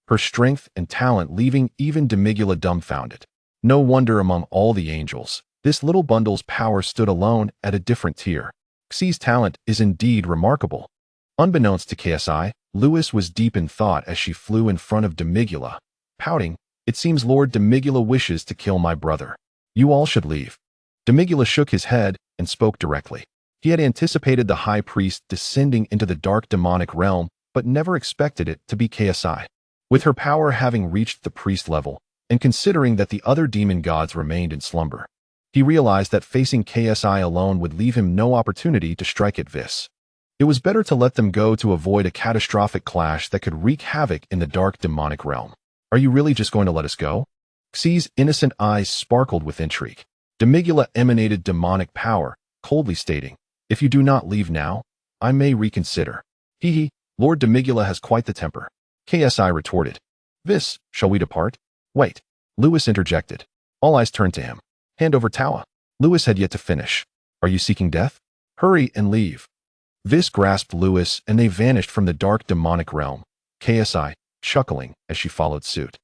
Her strength and talent leaving even Demigula dumbfounded. No wonder among all the angels, this little bundle's power stood alone at a different tier. Xi's talent is indeed remarkable. Unbeknownst to KSI, Lewis was deep in thought as she flew in front of Demigula. Pouting, "It seems Lord Demigula wishes to kill my brother. You all should leave." Demigula shook his head and spoke directly. He had anticipated the high priest descending into the dark demonic realm, but never expected it to be KSI. With her power having reached the priest level, and considering that the other demon gods remained in slumber, he realized that facing KSI alone would leave him no opportunity to strike at Whis. It was better to let them go to avoid a catastrophic clash that could wreak havoc in the dark demonic realm. Are you really just going to let us go? Xi's innocent eyes sparkled with intrigue. Demigula emanated demonic power, coldly stating, "If you do not leave now, I may reconsider." Hee, Lord Demigula has quite the temper. KSI retorted. "Whis, shall we depart?" "Wait." Lewis interjected. All eyes turned to him. "Hand over Tawa." Lewis had yet to finish. "Are you seeking death? Hurry and leave." Whis grasped Lewis and they vanished from the dark demonic realm, KSI chuckling as she followed suit.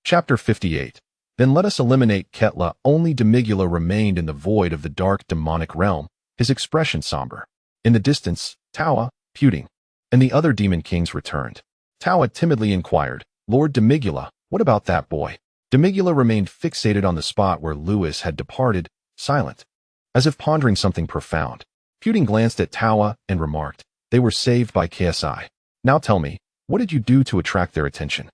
Chapter 58. Then let us eliminate Ketla. Only Demigula remained in the void of the dark demonic realm, his expression somber. In the distance, Tawa, Puting, and the other demon kings returned. Tawa timidly inquired, "Lord Demigula, what about that boy?" Demigula remained fixated on the spot where Lewis had departed, silent, as if pondering something profound. Puting glanced at Tawa and remarked, "They were saved by KSI. Now tell me, what did you do to attract their attention?"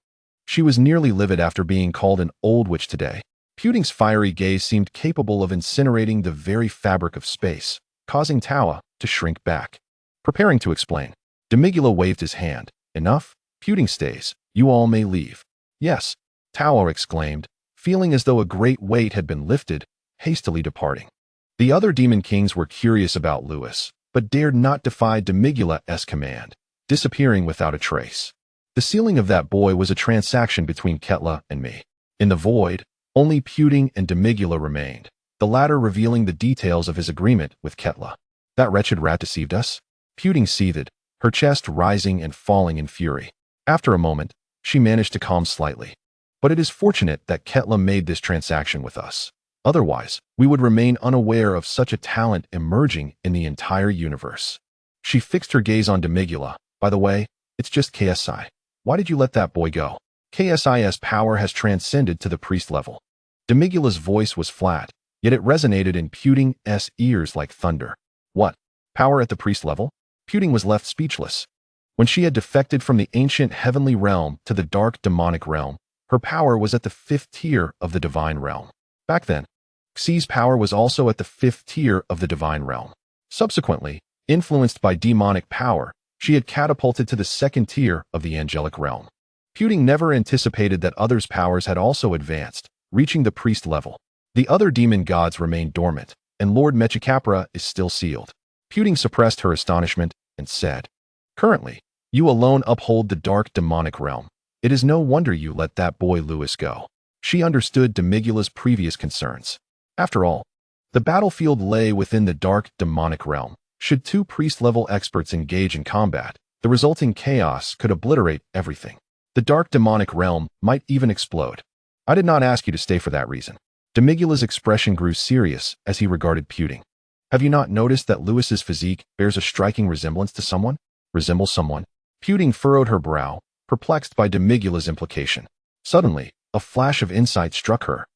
She was nearly livid after being called an old witch today. Puting's fiery gaze seemed capable of incinerating the very fabric of space, causing Tawa to shrink back. Preparing to explain, Demigula waved his hand. "Enough? Puting stays. You all may leave." "Yes," Tawa exclaimed, feeling as though a great weight had been lifted, hastily departing. The other demon kings were curious about Lewis, but dared not defy Demigula's command, disappearing without a trace. The sealing of that boy was a transaction between Ketla and me. In the void, only Puting and Demigula remained, the latter revealing the details of his agreement with Ketla. "That wretched rat deceived us?" Puting seethed, her chest rising and falling in fury. After a moment, she managed to calm slightly. "But it is fortunate that Ketla made this transaction with us. Otherwise, we would remain unaware of such a talent emerging in the entire universe." She fixed her gaze on Demigula. "By the way, it's just KSI. Why did you let that boy go?" "KSI's power has transcended to the priest level." Demigula's voice was flat, yet it resonated in Puting's ears like thunder. "What? Power at the priest level?" Puting was left speechless. When she had defected from the ancient heavenly realm to the dark demonic realm, her power was at the 5th tier of the divine realm. Back then, Xi's power was also at the 5th tier of the divine realm. Subsequently, influenced by demonic power, she had catapulted to the 2nd tier of the angelic realm. Puting never anticipated that others' powers had also advanced, reaching the priest level. The other demon gods remained dormant, and Lord Mechacapra is still sealed. Puting suppressed her astonishment and said, "Currently, you alone uphold the dark demonic realm. It is no wonder you let that boy Lewis go." She understood Demigula's previous concerns. After all, the battlefield lay within the dark demonic realm. Should two priest-level experts engage in combat, the resulting chaos could obliterate everything. The dark demonic realm might even explode. "I did not ask you to stay for that reason." Demigula's expression grew serious as he regarded Puting. "Have you not noticed that Lewis's physique bears a striking resemblance to someone?" "Resembles someone?" Puting furrowed her brow, perplexed by Demigula's implication. Suddenly, a flash of insight struck her.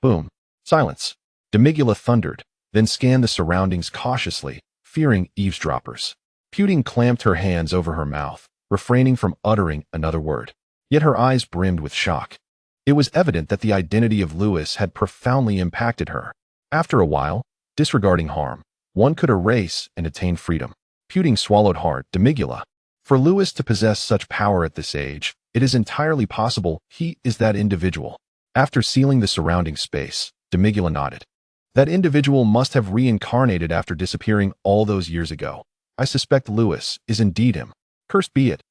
Boom. Silence. Demigula thundered, then scanned the surroundings cautiously, fearing eavesdroppers. Puting clamped her hands over her mouth, refraining from uttering another word. Yet her eyes brimmed with shock. It was evident that the identity of Lewis had profoundly impacted her. After a while, disregarding harm, one could erase and attain freedom. Puting swallowed hard. Demigula. For Lewis to possess such power at this age, it is entirely possible he is that individual. After sealing the surrounding space, Demigula nodded. That individual must have reincarnated after disappearing all those years ago. I suspect Lewis is indeed him. Cursed be it.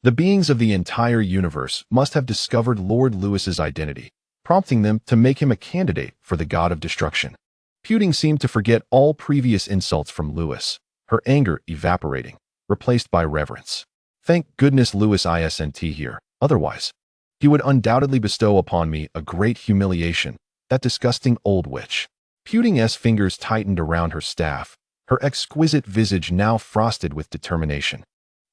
The beings of the entire universe must have discovered Lord Lewis's identity, prompting them to make him a candidate for the god of destruction. Pudding seemed to forget all previous insults from Lewis, her anger evaporating, replaced by reverence. Thank goodness Lewis isn't here, otherwise he would undoubtedly bestow upon me a great humiliation, that disgusting old witch. Pudding's fingers tightened around her staff, her exquisite visage now frosted with determination.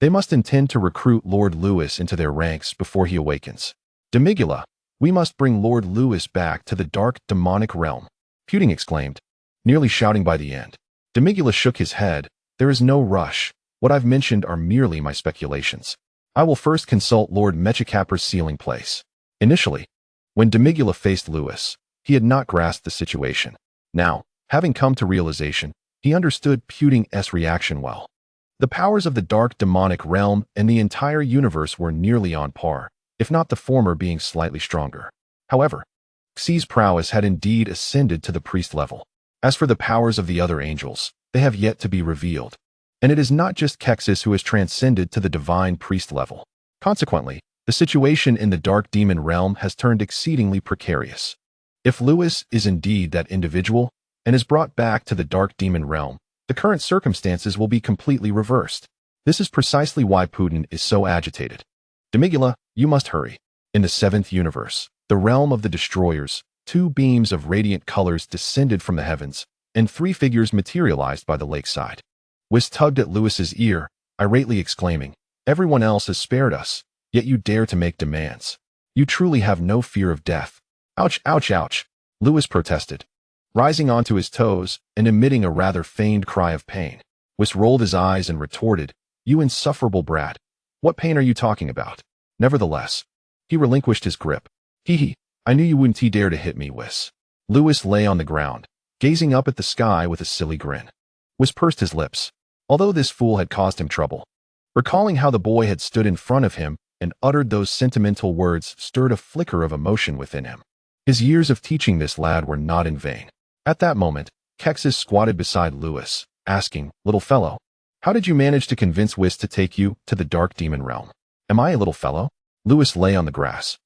They must intend to recruit Lord Lewis into their ranks before he awakens. Demigula, we must bring Lord Lewis back to the dark demonic realm, Pudding exclaimed, nearly shouting by the end. Demigula shook his head. There is no rush. What I've mentioned are merely my speculations. I will first consult Lord Mechacapra's sealing place. Initially, when Demigula faced Lewis, he had not grasped the situation. Now, having come to realization, he understood Pudding's reaction well. The powers of the dark demonic realm and the entire universe were nearly on par, if not the former being slightly stronger. However, Xy's prowess had indeed ascended to the priest level. As for the powers of the other angels, they have yet to be revealed. And it is not just Kexis who has transcended to the divine priest level. Consequently, the situation in the dark demon realm has turned exceedingly precarious. If Lewis is indeed that individual and is brought back to the dark demon realm, the current circumstances will be completely reversed. This is precisely why Putin is so agitated. Demigula, you must hurry. In the seventh universe, the realm of the destroyers, two beams of radiant colors descended from the heavens, and three figures materialized by the lakeside. Whis tugged at Lewis's ear, irately exclaiming, "Everyone else has spared us, yet you dare to make demands. You truly have no fear of death." Ouch, ouch, ouch, Lewis protested, rising onto his toes and emitting a rather feigned cry of pain. Whis rolled his eyes and retorted, "You insufferable brat. What pain are you talking about?" Nevertheless, he relinquished his grip. Hee, I knew you wouldn't dare to hit me, Whis. Lewis lay on the ground, gazing up at the sky with a silly grin. Whis pursed his lips, although this fool had caused him trouble. Recalling how the boy had stood in front of him and uttered those sentimental words stirred a flicker of emotion within him. His years of teaching this lad were not in vain. At that moment, Kexis squatted beside Lewis, asking, "Little fellow, how did you manage to convince Whis to take you to the dark demon realm?" "Am I a little fellow?" Lewis lay on the grass,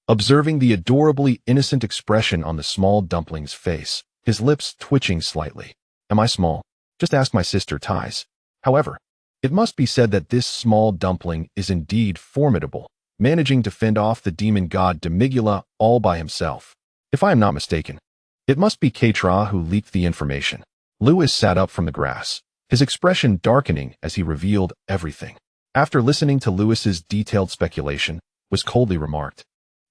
observing the adorably innocent expression on the small dumpling's face, his lips twitching slightly. "Am I small? Just ask my sister Ties." However, it must be said that this small dumpling is indeed formidable, managing to fend off the demon god Demigula all by himself. If I am not mistaken, it must be Ketra who leaked the information. Lewis sat up from the grass, his expression darkening as he revealed everything. After listening to Lewis's detailed speculation, was coldly remarked,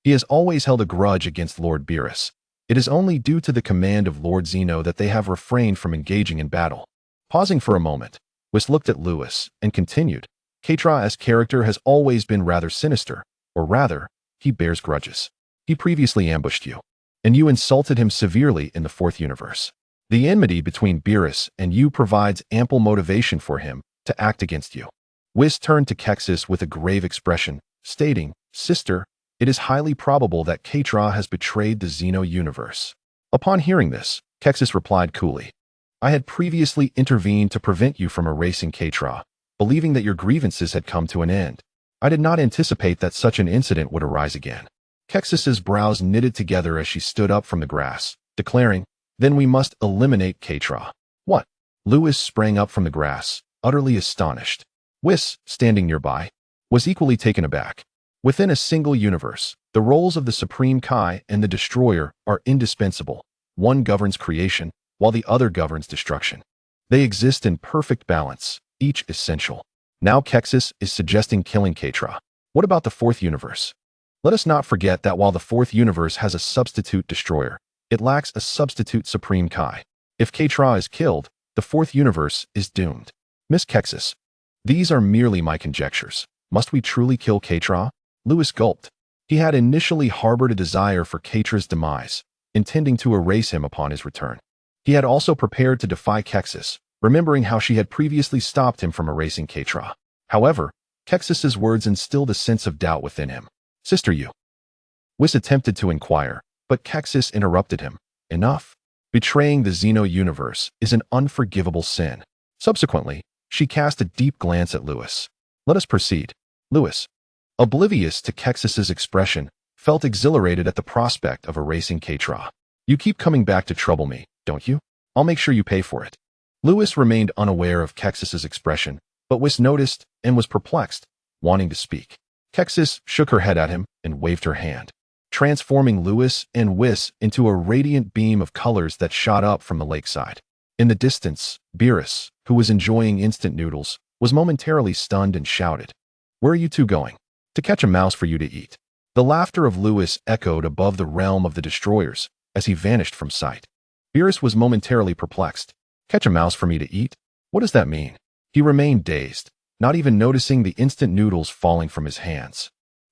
"He has always held a grudge against Lord Beerus. It is only due to the command of Lord Zeno that they have refrained from engaging in battle." Pausing for a moment, Whis looked at Lewis and continued, "Ketra's character has always been rather sinister, or rather, he bears grudges. He previously ambushed you, and you insulted him severely in the fourth universe. The enmity between Beerus and you provides ample motivation for him to act against you." Whis turned to Kexis with a grave expression, stating, "Sister, it is highly probable that Ketra has betrayed the Xeno universe." Upon hearing this, Kexis replied coolly, "I had previously intervened to prevent you from erasing Ketra, believing that your grievances had come to an end. I did not anticipate that such an incident would arise again." Kexis's brows knitted together as she stood up from the grass, declaring, "Then we must eliminate Ketra." "What?" Lewis sprang up from the grass, utterly astonished. Whis, standing nearby, was equally taken aback. Within a single universe, the roles of the Supreme Kai and the Destroyer are indispensable. One governs creation, while the other governs destruction. They exist in perfect balance, each essential. Now Kexis is suggesting killing Ketra. What about the fourth universe? Let us not forget that while the fourth universe has a substitute destroyer, it lacks a substitute Supreme Kai. If Ketra is killed, the fourth universe is doomed. Miss Kexis, these are merely my conjectures. Must we truly kill Ketra? Lewis gulped. He had initially harbored a desire for Ketra's demise, intending to erase him upon his return. He had also prepared to defy Kexis, remembering how she had previously stopped him from erasing Ketra. However, Kexis's words instilled a sense of doubt within him. "Sister, you?" Whis attempted to inquire, But Kexis interrupted him. Enough. Betraying the Xeno universe is an unforgivable sin. Subsequently, she cast a deep glance at Lewis. Let us proceed. Lewis, oblivious to Kexis's expression, felt exhilarated at the prospect of erasing Katra. You keep coming back to trouble me, don't you? I'll make sure you pay for it. Lewis remained unaware of Kexis's expression, but Whis noticed and was perplexed, wanting to speak. Kexis shook her head at him and waved her hand, transforming Lewis and Whis into a radiant beam of colors that shot up from the lakeside. In the distance, Beerus, who was enjoying instant noodles, was momentarily stunned and shouted, "Where are you two going?" "To catch a mouse for you to eat." The laughter of Lewis echoed above the realm of the destroyers as he vanished from sight. Beerus was momentarily perplexed. Catch a mouse for me to eat? What does that mean? He remained dazed, not even noticing the instant noodles falling from his hands.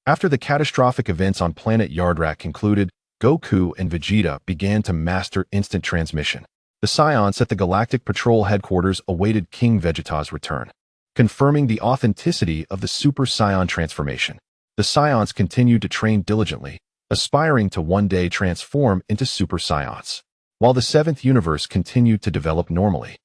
After the catastrophic events on planet Yardrat concluded, Goku and Vegeta began to master instant transmission. The Saiyans at the Galactic Patrol headquarters awaited King Vegeta's return, confirming the authenticity of the Super Saiyan transformation. The Saiyans continued to train diligently, aspiring to one day transform into Super Saiyans. While the 7th universe continued to develop normally,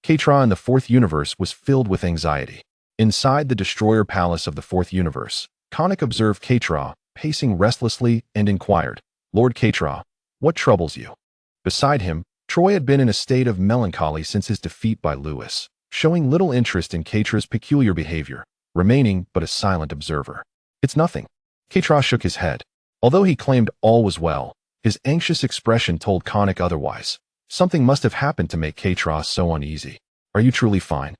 Katra in the 4th universe was filled with anxiety. Inside the Destroyer Palace of the 4th universe, Konik observed Katra pacing restlessly and inquired, "Lord Katra, what troubles you?" Beside him, Troy had been in a state of melancholy since his defeat by Lewis, showing little interest in Katra's peculiar behavior, remaining but a silent observer. "It's nothing." Katra shook his head. Although he claimed all was well, his anxious expression told Konik otherwise. Something must have happened to make Katra so uneasy. "Are you truly fine?"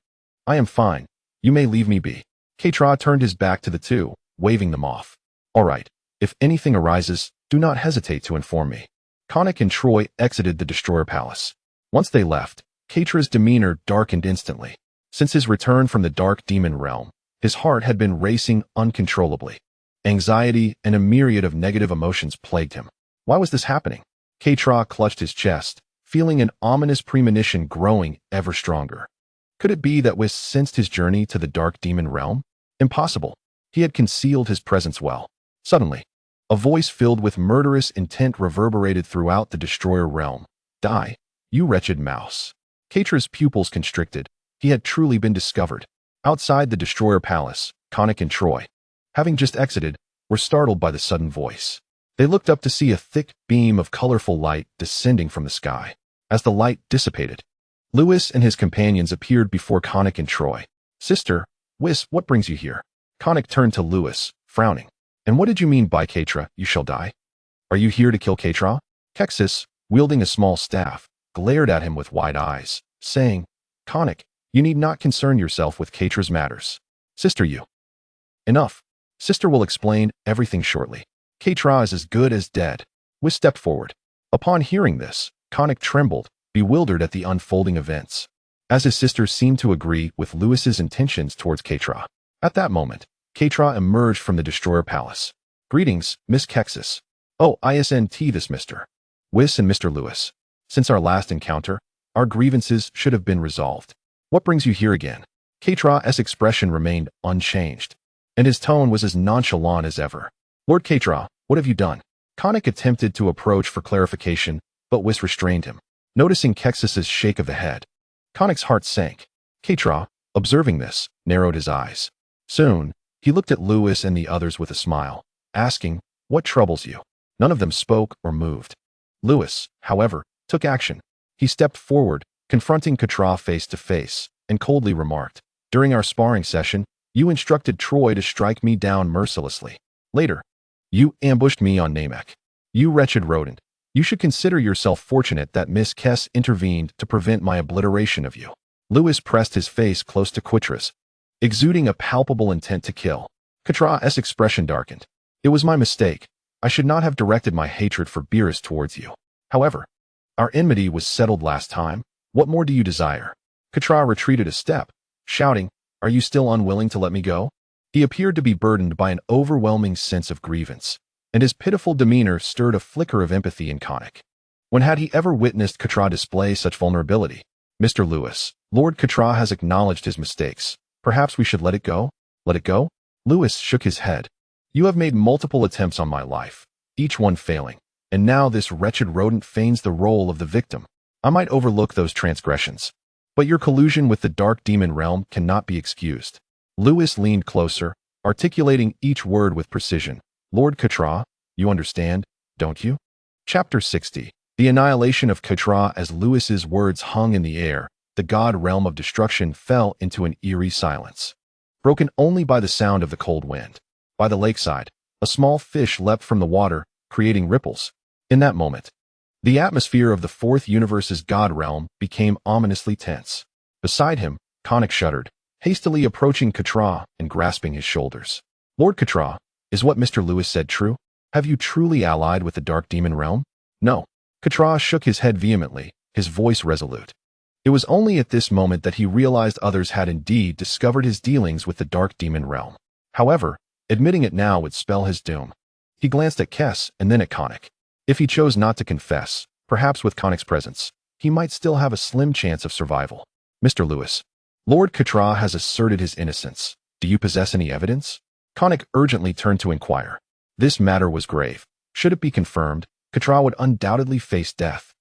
"I am fine. You may leave me be." Katra turned his back to the two, waving them off. "All right. If anything arises, do not hesitate to inform me." Konik and Troy exited the Destroyer Palace. Once they left, Katra's demeanor darkened instantly. Since his return from the Dark Demon Realm, his heart had been racing uncontrollably. Anxiety and a myriad of negative emotions plagued him. Why was this happening? Katra clutched his chest, feeling an ominous premonition growing ever stronger. Could it be that Whis sensed his journey to the Dark Demon Realm? Impossible. He had concealed his presence well. Suddenly, a voice filled with murderous intent reverberated throughout the Destroyer realm. "Die, you wretched mouse." Katra's pupils constricted. He had truly been discovered. Outside the Destroyer Palace, Konik and Troy, having just exited, were startled by the sudden voice. They looked up to see a thick beam of colorful light descending from the sky. As the light dissipated, Lewis and his companions appeared before Konik and Troy. "Sister, Whis, what brings you here?" Konik turned to Lewis, frowning. "And what did you mean by Katra, you shall die? Are you here to kill Katra?" Kexis, wielding a small staff, glared at him with wide eyes, saying, "Konik, you need not concern yourself with Katra's matters. Sister, you." "Enough. Sister will explain everything shortly. Katra is as good as dead." Whis stepped forward. Upon hearing this, Konik trembled, bewildered at the unfolding events, as his sister seemed to agree with Lewis's intentions towards Katra. At that moment, Katra emerged from the Destroyer Palace. "Greetings, Miss Kexis." "Oh, isn't this Mr. Whis and Mr. Lewis. Since our last encounter, our grievances should have been resolved. What brings you here again?" Katra's expression remained unchanged, and his tone was as nonchalant as ever. "Lord Katra, what have you done?" Konik attempted to approach for clarification, but Whis restrained him. Noticing Kexis's shake of the head, Konik's heart sank. Katra, observing this, narrowed his eyes. Soon, he looked at Lewis and the others with a smile, asking, "What troubles you?" None of them spoke or moved. Lewis, however, took action. He stepped forward, confronting Katra face to face, and coldly remarked, "During our sparring session, you instructed Troy to strike me down mercilessly. Later, you ambushed me on Namek. You wretched rodent. You should consider yourself fortunate that Miss Kess intervened to prevent my obliteration of you." Lewis pressed his face close to Katra's, exuding a palpable intent to kill. Katra's expression darkened. "It was my mistake. I should not have directed my hatred for Beerus towards you. However, our enmity was settled last time. What more do you desire?" Katra retreated a step, shouting, "Are you still unwilling to let me go?" He appeared to be burdened by an overwhelming sense of grievance, and his pitiful demeanor stirred a flicker of empathy in Konik. When had he ever witnessed Katra display such vulnerability? "Mr. Lewis, Lord Katra has acknowledged his mistakes. Perhaps we should let it go?" "Let it go?" Lewis shook his head. "You have made multiple attempts on my life, each one failing. and now this wretched rodent feigns the role of the victim. I might overlook those transgressions, but your collusion with the dark demon realm cannot be excused. Lewis leaned closer, articulating each word with precision. Lord Katra, you understand, don't you? Chapter 60. The annihilation of Katra. As Lewis's words hung in the air, the god realm of destruction fell into an eerie silence, broken only by the sound of the cold wind. By the lakeside, a small fish leapt from the water, creating ripples. In that moment, the atmosphere of the fourth universe's god realm became ominously tense. Beside him, Conic shuddered, hastily approaching Katra and grasping his shoulders. Lord Katra, is what Mr. Lewis said true? Have you truly allied with the dark demon realm? No. Katra shook his head vehemently, his voice resolute. It was only at this moment that he realized others had indeed discovered his dealings with the dark demon realm. However, admitting it now would spell his doom. He glanced at Kess and then at Conic. If he chose not to confess, perhaps with Conic's presence, he might still have a slim chance of survival. Mr. Lewis, Lord Katra has asserted his innocence. Do you possess any evidence? Conic urgently turned to inquire. This matter was grave. Should it be confirmed, Katra would undoubtedly face death.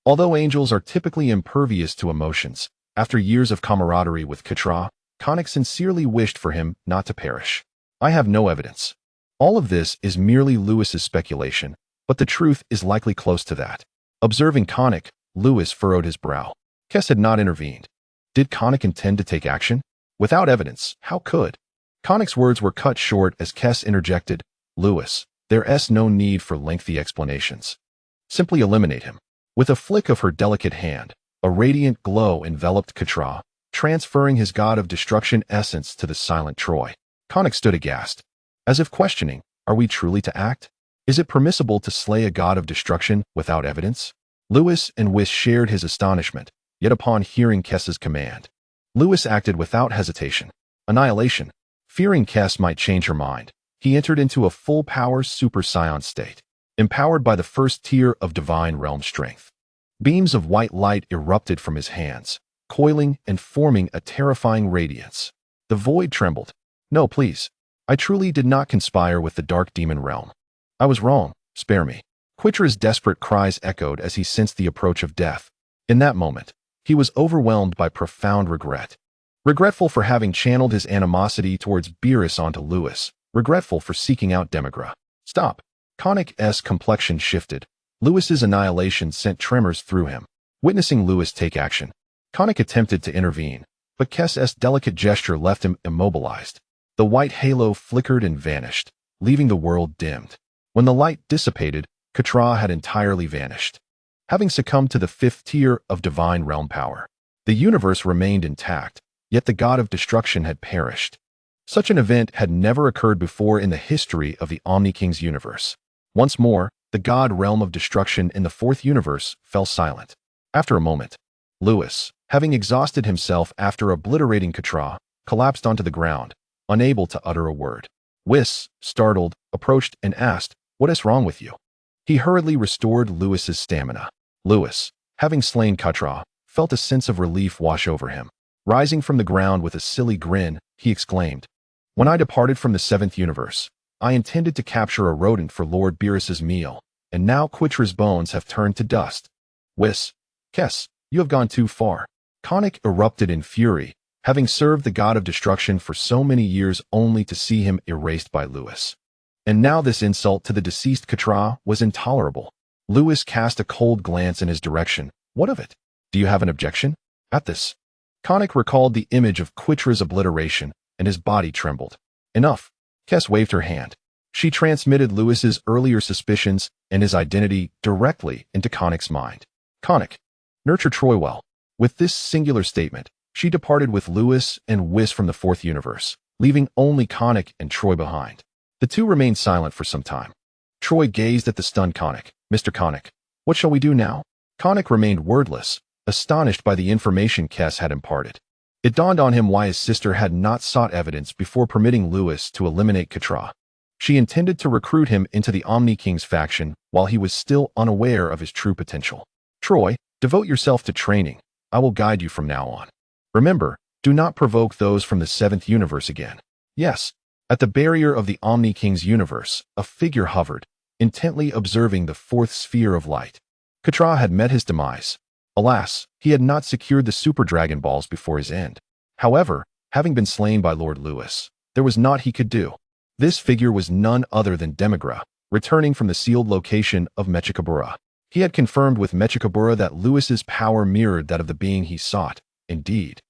Although angels are typically impervious to emotions, after years of camaraderie with Katra, Conic sincerely wished for him not to perish. I have no evidence. All of this is merely Lewis's speculation, but the truth is likely close to that. Observing Conic, Lewis furrowed his brow. Kess had not intervened. Did Conic intend to take action? Without evidence, how could? Conic's words were cut short as Kess interjected, Lewis, there's no need for lengthy explanations. Simply eliminate him. With a flick of her delicate hand, a radiant glow enveloped Katra, transferring his god of destruction essence to the silent Troy. Conic stood aghast, as if questioning, are we truly to act? Is it permissible to slay a god of destruction without evidence? Lewis and Whis shared his astonishment, yet upon hearing Kess's command, Lewis acted without hesitation. Annihilation. Fearing Kess might change her mind, he entered into a full-power Super Saiyan state, empowered by the first tier of divine realm strength. Beams of white light erupted from his hands, coiling and forming a terrifying radiance. The void trembled. No, please. I truly did not conspire with the dark demon realm. I was wrong. Spare me. Quitra's desperate cries echoed as he sensed the approach of death. In that moment, he was overwhelmed by profound regret. Regretful for having channeled his animosity towards Beerus onto Lewis. Regretful for seeking out Demigra. Stop. Conic's complexion shifted. Lewis's annihilation sent tremors through him. Witnessing Lewis take action, Conic attempted to intervene, but Kess's delicate gesture left him immobilized. The white halo flickered and vanished, leaving the world dimmed. When the light dissipated, Katra had entirely vanished, having succumbed to the fifth tier of divine realm power. The universe remained intact, yet the god of destruction had perished. Such an event had never occurred before in the history of the Omni-King's universe. Once more, the god realm of destruction in the fourth universe fell silent. After a moment, Lewis, having exhausted himself after obliterating Katra, collapsed onto the ground, unable to utter a word. Whis, startled, approached and asked, "What is wrong with you?" He hurriedly restored Lewis's stamina. Lewis, having slain Katra, felt a sense of relief wash over him. Rising from the ground with a silly grin, he exclaimed, "When I departed from the seventh universe, I intended to capture a rodent for Lord Beerus's meal, and now Quitra's bones have turned to dust. Whis, Kess, you have gone too far." Conic erupted in fury, having served the god of destruction for so many years only to see him erased by Lewis. And now this insult to the deceased Katra was intolerable. Lewis cast a cold glance in his direction. What of it? Do you have an objection? At this, Conic recalled the image of Quitra's obliteration, and his body trembled. Enough. Kess waved her hand. She transmitted Lewis's earlier suspicions and his identity directly into Conic's mind. Conic, nurture Troy well. With this singular statement, she departed with Lewis and Whis from the fourth universe, leaving only Conic and Troy behind. The two remained silent for some time. Troy gazed at the stunned Conic. Mr. Conic, what shall we do now? Conic remained wordless, astonished by the information Kess had imparted. It dawned on him why his sister had not sought evidence before permitting Lewis to eliminate Katra. She intended to recruit him into the Omni-King's faction while he was still unaware of his true potential. Troy, devote yourself to training. I will guide you from now on. Remember, do not provoke those from the seventh universe again. Yes. At the barrier of the Omni-King's universe, a figure hovered, intently observing the fourth sphere of light. Katra had met his demise. Alas, he had not secured the Super Dragon Balls before his end. However, having been slain by Lord Lewis, there was naught he could do. This figure was none other than Demigra, returning from the sealed location of Mechikabura. He had confirmed with Mechikabura that Lewis's power mirrored that of the being he sought. Indeed,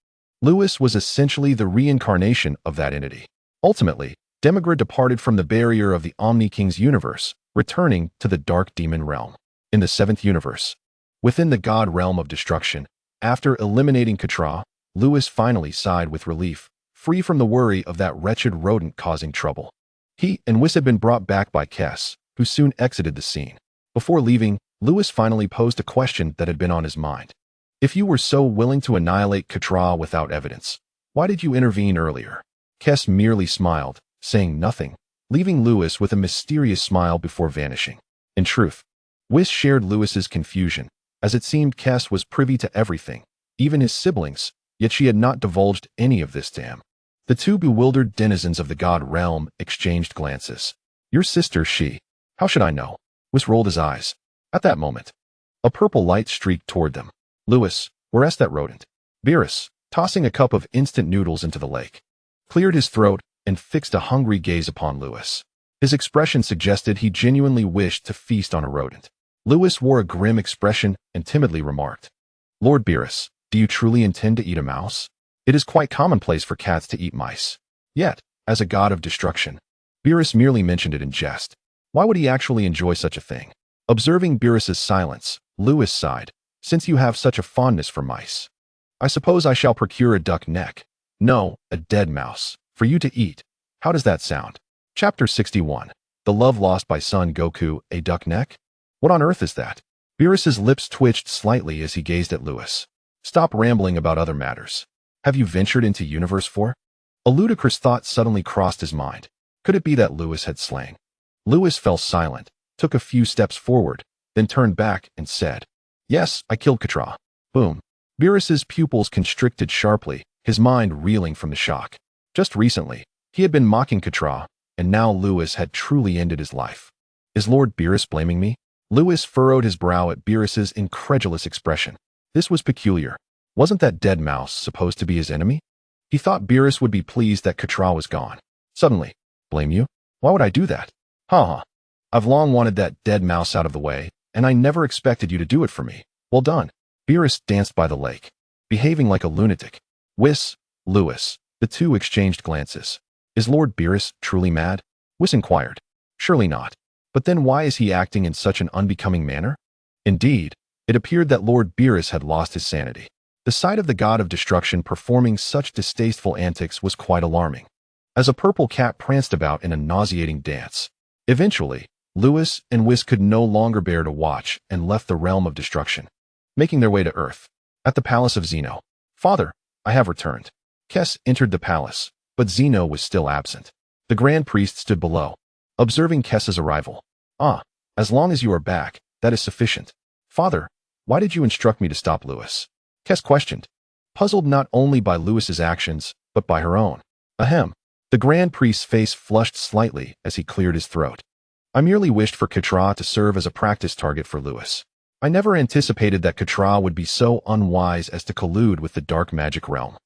Lewis was essentially the reincarnation of that entity. Ultimately, Demigra departed from the barrier of the Omni-King's universe, returning to the Dark Demon realm. In the seventh universe, within the God realm of destruction, after eliminating Katra, Lewis finally sighed with relief, free from the worry of that wretched rodent causing trouble. He and Whis had been brought back by Kess, who soon exited the scene. Before leaving, Lewis finally posed a question that had been on his mind. If you were so willing to annihilate Katra without evidence, why did you intervene earlier? Kess merely smiled, saying nothing, leaving Lewis with a mysterious smile before vanishing. In truth, Whis shared Lewis's confusion, as it seemed Kess was privy to everything, even his siblings, yet she had not divulged any of this to him. The two bewildered denizens of the God realm exchanged glances. Your sister, she. How should I know? Whis rolled his eyes. At that moment, a purple light streaked toward them. Lewis, where's that rodent? Beerus, tossing a cup of instant noodles into the lake, cleared his throat and fixed a hungry gaze upon Lewis. His expression suggested he genuinely wished to feast on a rodent. Lewis wore a grim expression and timidly remarked, Lord Beerus, do you truly intend to eat a mouse? It is quite commonplace for cats to eat mice. Yet, as a god of destruction, Beerus merely mentioned it in jest. Why would he actually enjoy such a thing? Observing Beerus's silence, Lewis sighed, since you have such a fondness for mice, I suppose I shall procure a duck neck. No, a dead mouse, for you to eat. How does that sound? Chapter 61. The Love Lost by Son Goku, a duck neck? What on earth is that? Beerus's lips twitched slightly as he gazed at Lewis. Stop rambling about other matters. Have you ventured into Universe 4? A ludicrous thought suddenly crossed his mind. Could it be that Lewis had slain? Lewis fell silent, took a few steps forward, then turned back and said, Yes, I killed Katra. Boom. Beerus's pupils constricted sharply, his mind reeling from the shock. Just recently, he had been mocking Katra, and now Lewis had truly ended his life. Is Lord Beerus blaming me? Lewis furrowed his brow at Beerus's incredulous expression. This was peculiar. Wasn't that dead mouse supposed to be his enemy? He thought Beerus would be pleased that Katra was gone. Suddenly, blame you? Why would I do that? Ha. I've long wanted that dead mouse out of the way, and I never expected you to do it for me. Well done. Beerus danced by the lake, behaving like a lunatic. Whis, Lewis, the two exchanged glances. Is Lord Beerus truly mad? Whis inquired. Surely not. But then why is he acting in such an unbecoming manner? Indeed, it appeared that Lord Beerus had lost his sanity. The sight of the god of destruction performing such distasteful antics was quite alarming, as a purple cat pranced about in a nauseating dance. Eventually, Lewis and Whis could no longer bear to watch and left the realm of destruction, making their way to Earth. At the palace of Zeno. Father, I have returned. Kess entered the palace, but Zeno was still absent. The Grand Priest stood below, observing Kess's arrival. As long as you are back, that is sufficient. Father, why did you instruct me to stop Lewis? Kess questioned, puzzled not only by Lewis's actions, but by her own. Ahem. The Grand Priest's face flushed slightly as he cleared his throat. I merely wished for Katra to serve as a practice target for Lewis. I never anticipated that Katra would be so unwise as to collude with the dark magic realm.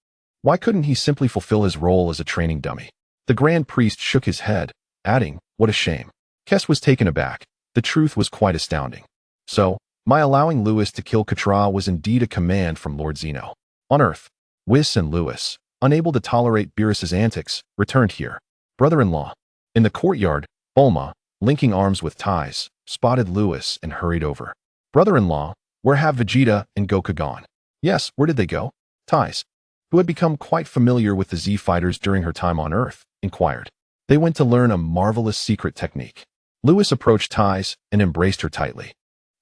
Why couldn't he simply fulfill his role as a training dummy? The Grand Priest shook his head, adding, what a shame. Kess was taken aback. The truth was quite astounding. So, my allowing Lewis to kill Katra was indeed a command from Lord Zeno. On Earth, Whis and Lewis, unable to tolerate Beerus's antics, returned here. Brother-in-law. In the courtyard, Bulma, linking arms with Ties, spotted Lewis and hurried over. Brother-in-law, where have Vegeta and Goku gone? Yes, where did they go? Ties, who had become quite familiar with the Z-Fighters during her time on Earth, inquired. They went to learn a marvelous secret technique. Lewis approached Ties and embraced her tightly.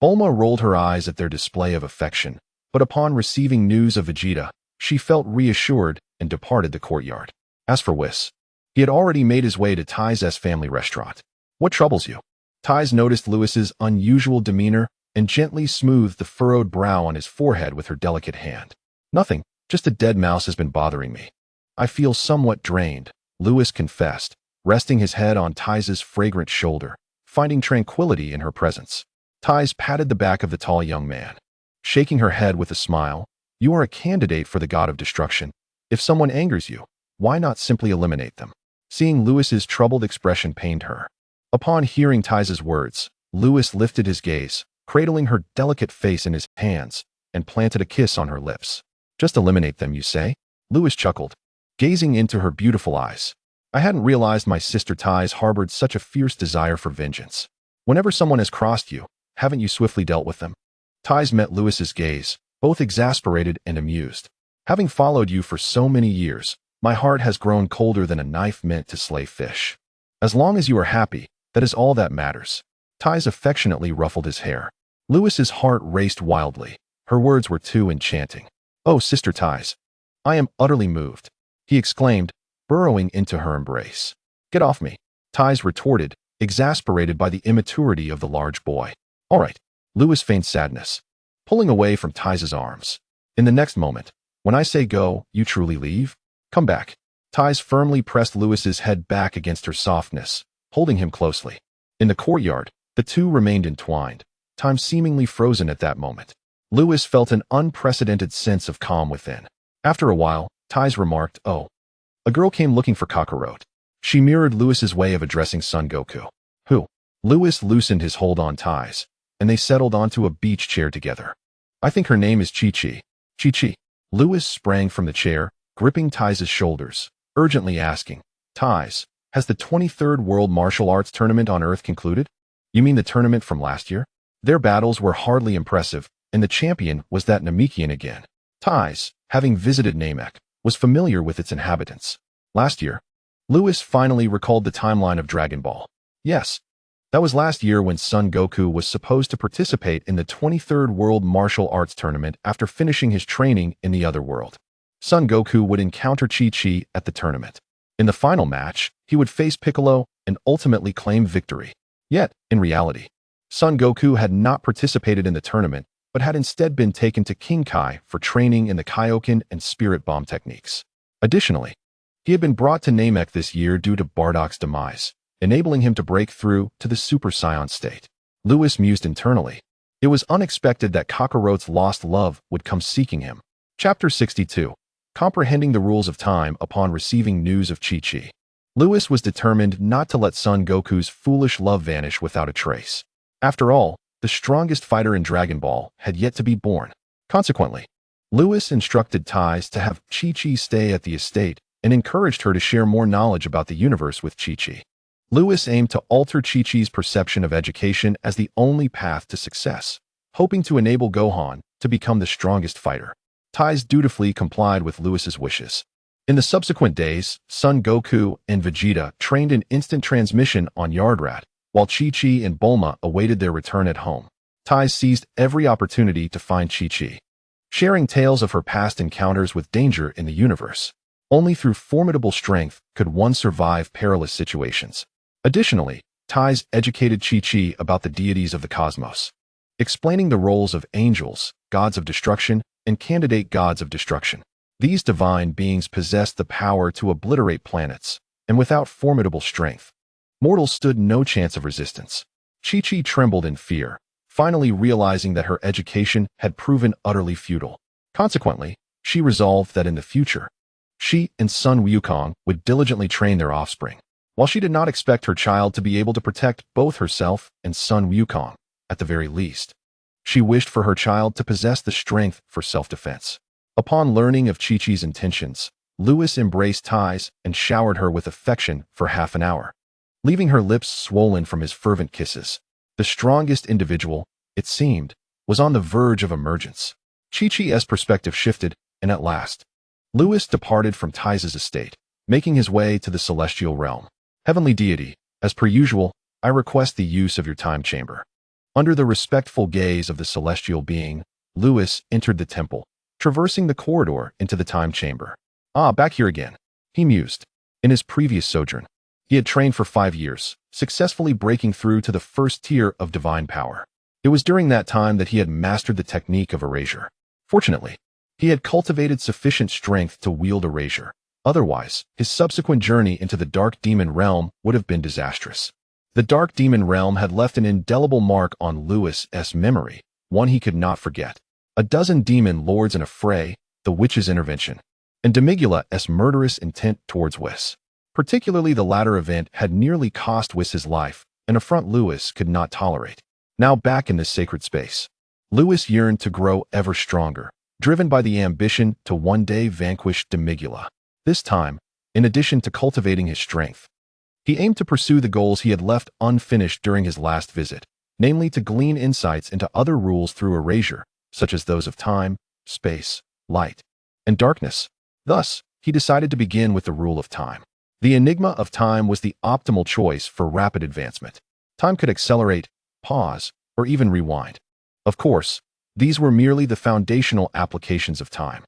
Bulma rolled her eyes at their display of affection, but upon receiving news of Vegeta, she felt reassured and departed the courtyard. As for Whis, he had already made his way to Ties' family restaurant. What troubles you? Ties noticed Lewis's unusual demeanor and gently smoothed the furrowed brow on his forehead with her delicate hand. Nothing, just a dead mouse has been bothering me. I feel somewhat drained, Lewis confessed, resting his head on Ties' fragrant shoulder, finding tranquility in her presence. Ties patted the back of the tall young man. Shaking her head with a smile, "You are a candidate for the god of destruction. If someone angers you, why not simply eliminate them?" Seeing Lewis's troubled expression pained her. Upon hearing Ties's words, Lewis lifted his gaze, cradling her delicate face in his hands, and planted a kiss on her lips. "Just eliminate them, you say?" Lewis chuckled, gazing into her beautiful eyes. "I hadn't realized my sister Ties harbored such a fierce desire for vengeance. Whenever someone has crossed you, haven't you swiftly dealt with them?" Ties met Lewis's gaze, both exasperated and amused. "Having followed you for so many years, my heart has grown colder than a knife meant to slay fish. As long as you are happy, that is all that matters." Ties affectionately ruffled his hair. Lewis's heart raced wildly. Her words were too enchanting. "Oh, Sister Ties, I am utterly moved," he exclaimed, burrowing into her embrace. "Get off me," Ties retorted, exasperated by the immaturity of the large boy. "All right," Lewis feigned sadness, pulling away from Ties's arms. "In the next moment, when I say go, you truly leave? Come back." Ties firmly pressed Lewis's head back against her softness, holding him closely. In the courtyard, the two remained entwined, time seemingly frozen at that moment. Lewis felt an unprecedented sense of calm within. After a while, Ties remarked, "Oh, a girl came looking for Kakarot." She mirrored Lewis's way of addressing Son Goku. "Who?" Lewis loosened his hold on Ties, and they settled onto a beach chair together. "I think her name is Chi-Chi." "Chi-Chi?" Lewis sprang from the chair, gripping Ties's shoulders, urgently asking, "Ties, has the 23rd World Martial Arts Tournament on Earth concluded?" "You mean the tournament from last year?" Their battles were hardly impressive, and the champion was that Namekian again. Ties, having visited Namek, was familiar with its inhabitants. "Last year?" Lewis finally recalled the timeline of Dragon Ball. "Yes. That was last year when Son Goku was supposed to participate in the 23rd World Martial Arts Tournament after finishing his training in the other world. Son Goku would encounter Chi-Chi at the tournament. In the final match, he would face Piccolo and ultimately claim victory. Yet, in reality, Son Goku had not participated in the tournament, but had instead been taken to King Kai for training in the Kaioken and Spirit Bomb techniques. Additionally, he had been brought to Namek this year due to Bardock's demise, enabling him to break through to the Super Saiyan state. Lewis mused internally. It was unexpected that Kakarot's lost love would come seeking him. Chapter 62. Comprehending the rules of time upon receiving news of Chi-Chi. Lewis was determined not to let Son Goku's foolish love vanish without a trace. After all, the strongest fighter in Dragon Ball had yet to be born. Consequently, Lewis instructed Ties to have Chi-Chi stay at the estate and encouraged her to share more knowledge about the universe with Chi-Chi. Lewis aimed to alter Chi-Chi's perception of education as the only path to success, hoping to enable Gohan to become the strongest fighter. Ties dutifully complied with Lewis's wishes. In the subsequent days, Son Goku and Vegeta trained in instant transmission on Yardrat, while Chi-Chi and Bulma awaited their return at home. Ties seized every opportunity to find Chi-Chi, sharing tales of her past encounters with danger in the universe. Only through formidable strength could one survive perilous situations. Additionally, Ties educated Chi-Chi about the deities of the cosmos, explaining the roles of angels, gods of destruction, and candidate gods of destruction. These divine beings possessed the power to obliterate planets, and without formidable strength, mortals stood no chance of resistance. Chi-Chi trembled in fear, finally realizing that her education had proven utterly futile. Consequently, she resolved that in the future, she and Son Wukong would diligently train their offspring. While she did not expect her child to be able to protect both herself and Son Wukong, at the very least, she wished for her child to possess the strength for self-defense. Upon learning of Chi-Chi's intentions, Lewis embraced Ties and showered her with affection for half an hour, leaving her lips swollen from his fervent kisses. The strongest individual, it seemed, was on the verge of emergence. Chi-Chi's perspective shifted, and at last, Lewis departed from Ties' estate, making his way to the celestial realm. "Heavenly deity, as per usual, I request the use of your time chamber." Under the respectful gaze of the celestial being, Lewis entered the temple, traversing the corridor into the time chamber. "Ah, back here again," he mused. In his previous sojourn, he had trained for 5 years, successfully breaking through to the first tier of divine power. It was during that time that he had mastered the technique of erasure. Fortunately, he had cultivated sufficient strength to wield erasure. Otherwise, his subsequent journey into the dark demon realm would have been disastrous. The Dark Demon Realm had left an indelible mark on Lewis's memory, one he could not forget. A dozen demon lords in a fray, the witch's intervention, and Demigula's murderous intent towards Whis. Particularly the latter event had nearly cost Whis his life, an affront Lewis could not tolerate. Now back in this sacred space, Lewis yearned to grow ever stronger, driven by the ambition to one day vanquish Demigula. This time, in addition to cultivating his strength, he aimed to pursue the goals he had left unfinished during his last visit, namely to glean insights into other rules through erasure, such as those of time, space, light, and darkness. Thus, he decided to begin with the rule of time. The enigma of time was the optimal choice for rapid advancement. Time could accelerate, pause, or even rewind. Of course, these were merely the foundational applications of time.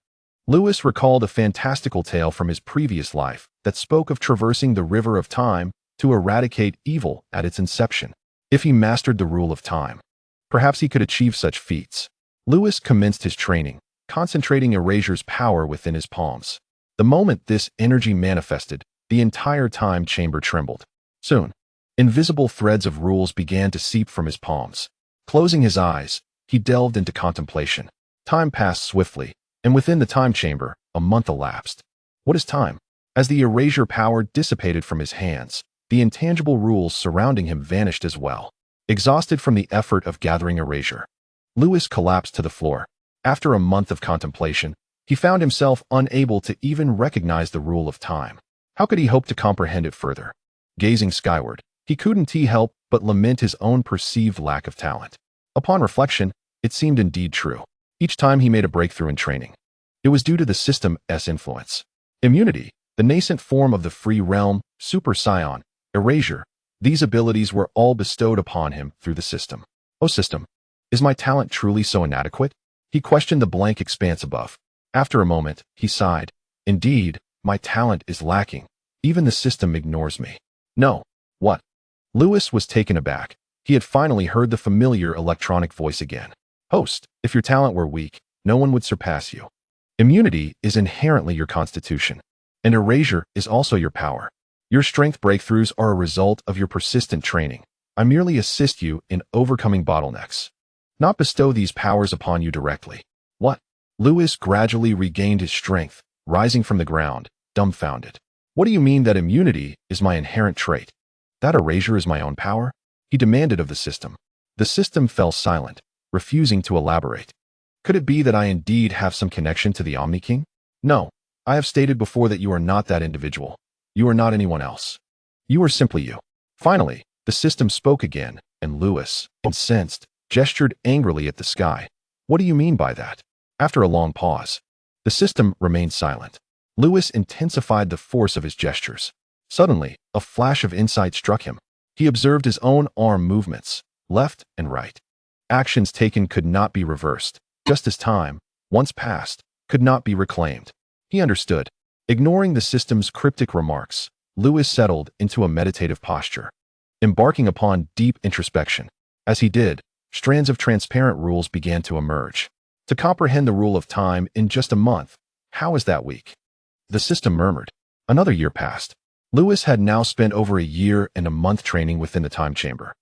Lewis recalled a fantastical tale from his previous life that spoke of traversing the river of time to eradicate evil at its inception. If he mastered the rule of time, perhaps he could achieve such feats. Lewis commenced his training, concentrating erasure's power within his palms. The moment this energy manifested, the entire time chamber trembled. Soon, invisible threads of rules began to seep from his palms. Closing his eyes, he delved into contemplation. Time passed swiftly, and within the time chamber, a month elapsed. What is time? As the erasure power dissipated from his hands, the intangible rules surrounding him vanished as well. Exhausted from the effort of gathering erasure, Lewis collapsed to the floor. After a month of contemplation, he found himself unable to even recognize the rule of time. How could he hope to comprehend it further? Gazing skyward, he couldn't help but lament his own perceived lack of talent. Upon reflection, it seemed indeed true. Each time he made a breakthrough in training, it was due to the system's influence. Immunity, the nascent form of the free realm, Super Saiyan, erasure, these abilities were all bestowed upon him through the system. Oh system, is my talent truly so inadequate? He questioned the blank expanse above. After a moment, he sighed. Indeed, my talent is lacking. Even the system ignores me. No. What? Lewis was taken aback. He had finally heard the familiar electronic voice again. Host, if your talent were weak, no one would surpass you. Immunity is inherently your constitution, and erasure is also your power. Your strength breakthroughs are a result of your persistent training. I merely assist you in overcoming bottlenecks, not bestow these powers upon you directly. What? Lewis gradually regained his strength, rising from the ground, dumbfounded. What do you mean that immunity is my inherent trait? That erasure is my own power? He demanded of the system. The system fell silent, refusing to elaborate. Could it be that I indeed have some connection to the Omni-King? No, I have stated before that you are not that individual. You are not anyone else. You are simply you. Finally, the system spoke again, and Lewis, incensed, gestured angrily at the sky. What do you mean by that? After a long pause, the system remained silent. Lewis intensified the force of his gestures. Suddenly, a flash of insight struck him. He observed his own arm movements, left and right. Actions taken could not be reversed, just as time, once passed, could not be reclaimed. He understood. Ignoring the system's cryptic remarks, Lewis settled into a meditative posture, embarking upon deep introspection. As he did, strands of transparent rules began to emerge. To comprehend the rule of time in just a month, how is that weak? The system murmured. Another year passed. Lewis had now spent over a year and a month training within the time chamber,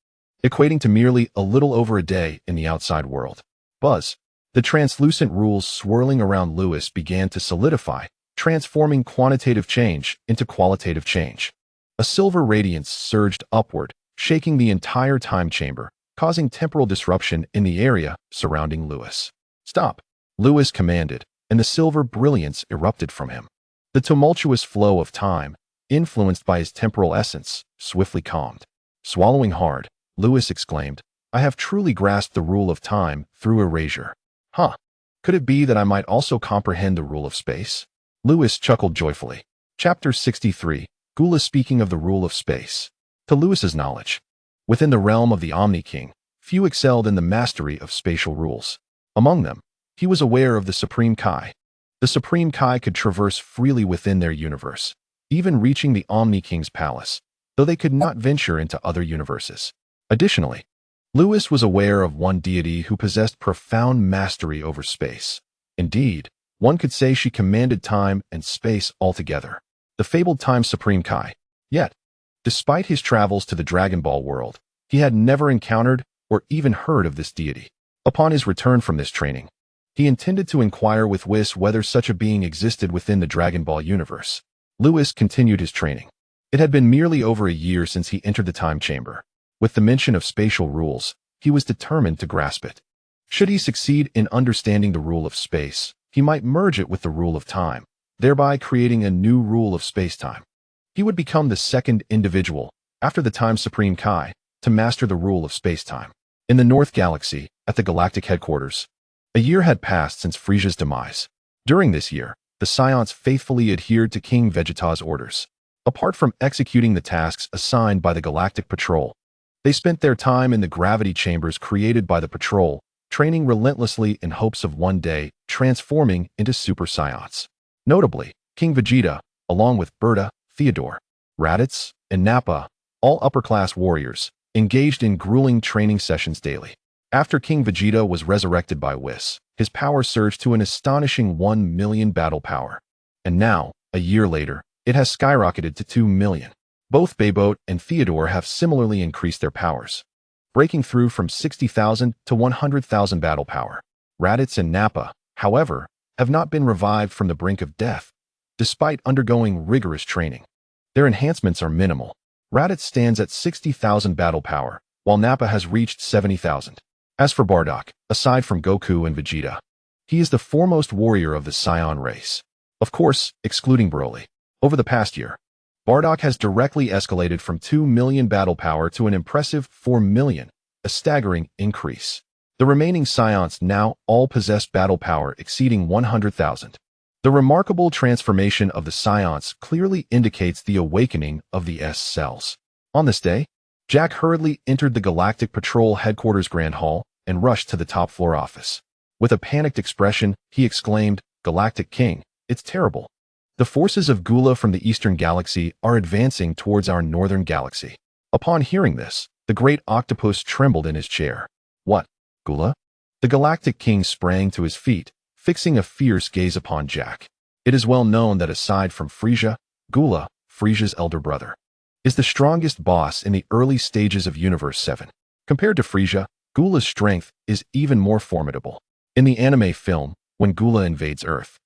equating to merely a little over a day in the outside world. Buzz. The translucent rules swirling around Lewis began to solidify, transforming quantitative change into qualitative change. A silver radiance surged upward, shaking the entire time chamber, causing temporal disruption in the area surrounding Lewis. Stop, Lewis commanded, and the silver brilliance erupted from him. The tumultuous flow of time, influenced by his temporal essence, swiftly calmed. Swallowing hard, Lewis exclaimed, I have truly grasped the rule of time through erasure. Huh. Could it be that I might also comprehend the rule of space? Lewis chuckled joyfully. Chapter 63, Gula speaking of the rule of space. To Lewis's knowledge, within the realm of the Omni-King, few excelled in the mastery of spatial rules. Among them, he was aware of the Supreme Kai. The Supreme Kai could traverse freely within their universe, even reaching the Omni-King's palace, though they could not venture into other universes. Additionally, Lewis was aware of one deity who possessed profound mastery over space. Indeed, one could say she commanded time and space altogether. The fabled Time Supreme Kai. Yet, Despite his travels to the Dragon Ball world, he had never encountered or even heard of this deity. Upon his return from this training, he intended to inquire with Whis whether such a being existed within the Dragon Ball universe. Lewis continued his training. It had been merely over a year since he entered the time chamber. With the mention of spatial rules, he was determined to grasp it. Should he succeed in understanding the rule of space, he might merge it with the rule of time, thereby creating a new rule of space-time. He would become the second individual, after the Time Supreme Kai, to master the rule of space-time. In the North Galaxy, at the galactic headquarters, a year had passed since Frisia's demise. During this year, the Saiyans faithfully adhered to King Vegeta's orders. Apart from executing the tasks assigned by the Galactic Patrol, they spent their time in the gravity chambers created by the Patrol, training relentlessly in hopes of one day transforming into Super Saiyans. Notably, King Vegeta, along with Berta, Theodore, Raditz, and Nappa, all upper-class warriors, engaged in grueling training sessions daily. After King Vegeta was resurrected by Whis, his power surged to an astonishing 1 million battle power. And now, a year later, it has skyrocketed to 2 million. Both Beerus and Theodore have similarly increased their powers, breaking through from 60,000 to 100,000 battle power. Raditz and Nappa, however, have not been revived from the brink of death, despite undergoing rigorous training. Their enhancements are minimal. Raditz stands at 60,000 battle power, while Nappa has reached 70,000. As for Bardock, aside from Goku and Vegeta, he is the foremost warrior of the Saiyan race. Of course, excluding Broly. Over the past year, Bardock has directly escalated from 2 million battle power to an impressive 4 million, a staggering increase. The remaining Saiyans now all possess battle power exceeding 100,000. The remarkable transformation of the Saiyans clearly indicates the awakening of the S cells. On this day, Jack hurriedly entered the Galactic Patrol Headquarters Grand Hall and rushed to the top floor office. With a panicked expression, he exclaimed, "Galactic King, it's terrible. The forces of Gula from the Eastern Galaxy are advancing towards our Northern Galaxy." Upon hearing this, the great octopus trembled in his chair. "What? Gula?" The Galactic King sprang to his feet, fixing a fierce gaze upon Jack. It is well known that aside from Frisia, Gula, Frisia's elder brother, is the strongest boss in the early stages of Universe 7. Compared to Frisia, Gula's strength is even more formidable. In the anime film, when Gula invades Earth,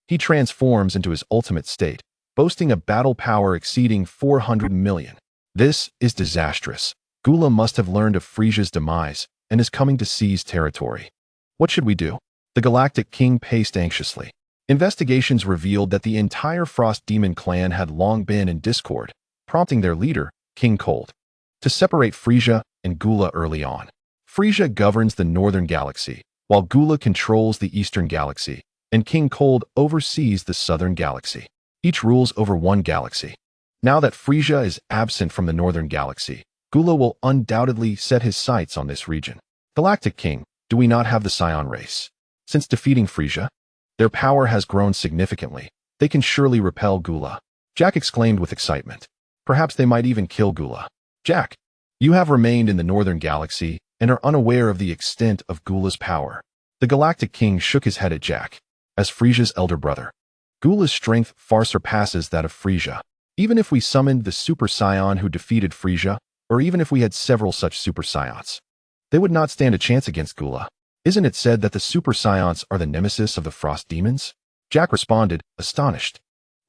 he transforms into his ultimate state, boasting a battle power exceeding 400 million. This is disastrous. Gula must have learned of Frisia's demise and is coming to seize territory. What should we do? The Galactic King paced anxiously. Investigations revealed that the entire Frost Demon clan had long been in discord, prompting their leader, King Cold, to separate Frisia and Gula early on. Frisia governs the Northern Galaxy, while Gula controls the Eastern Galaxy, and King Cold oversees the Southern Galaxy. Each rules over one galaxy. Now that Frisia is absent from the Northern Galaxy, Gula will undoubtedly set his sights on this region. Galactic King, do we not have the Saiyan race? Since defeating Frisia, their power has grown significantly. They can surely repel Gula. Jack exclaimed with excitement. Perhaps they might even kill Gula. Jack, you have remained in the Northern Galaxy and are unaware of the extent of Gula's power. The Galactic King shook his head at Jack. As Frisia's elder brother, Gula's strength far surpasses that of Frisia. Even if we summoned the Super Saiyan who defeated Frisia, or even if we had several such Super Saiyans, they would not stand a chance against Gula. Isn't it said that the Super Saiyans are the nemesis of the Frost Demons? Jack responded, astonished.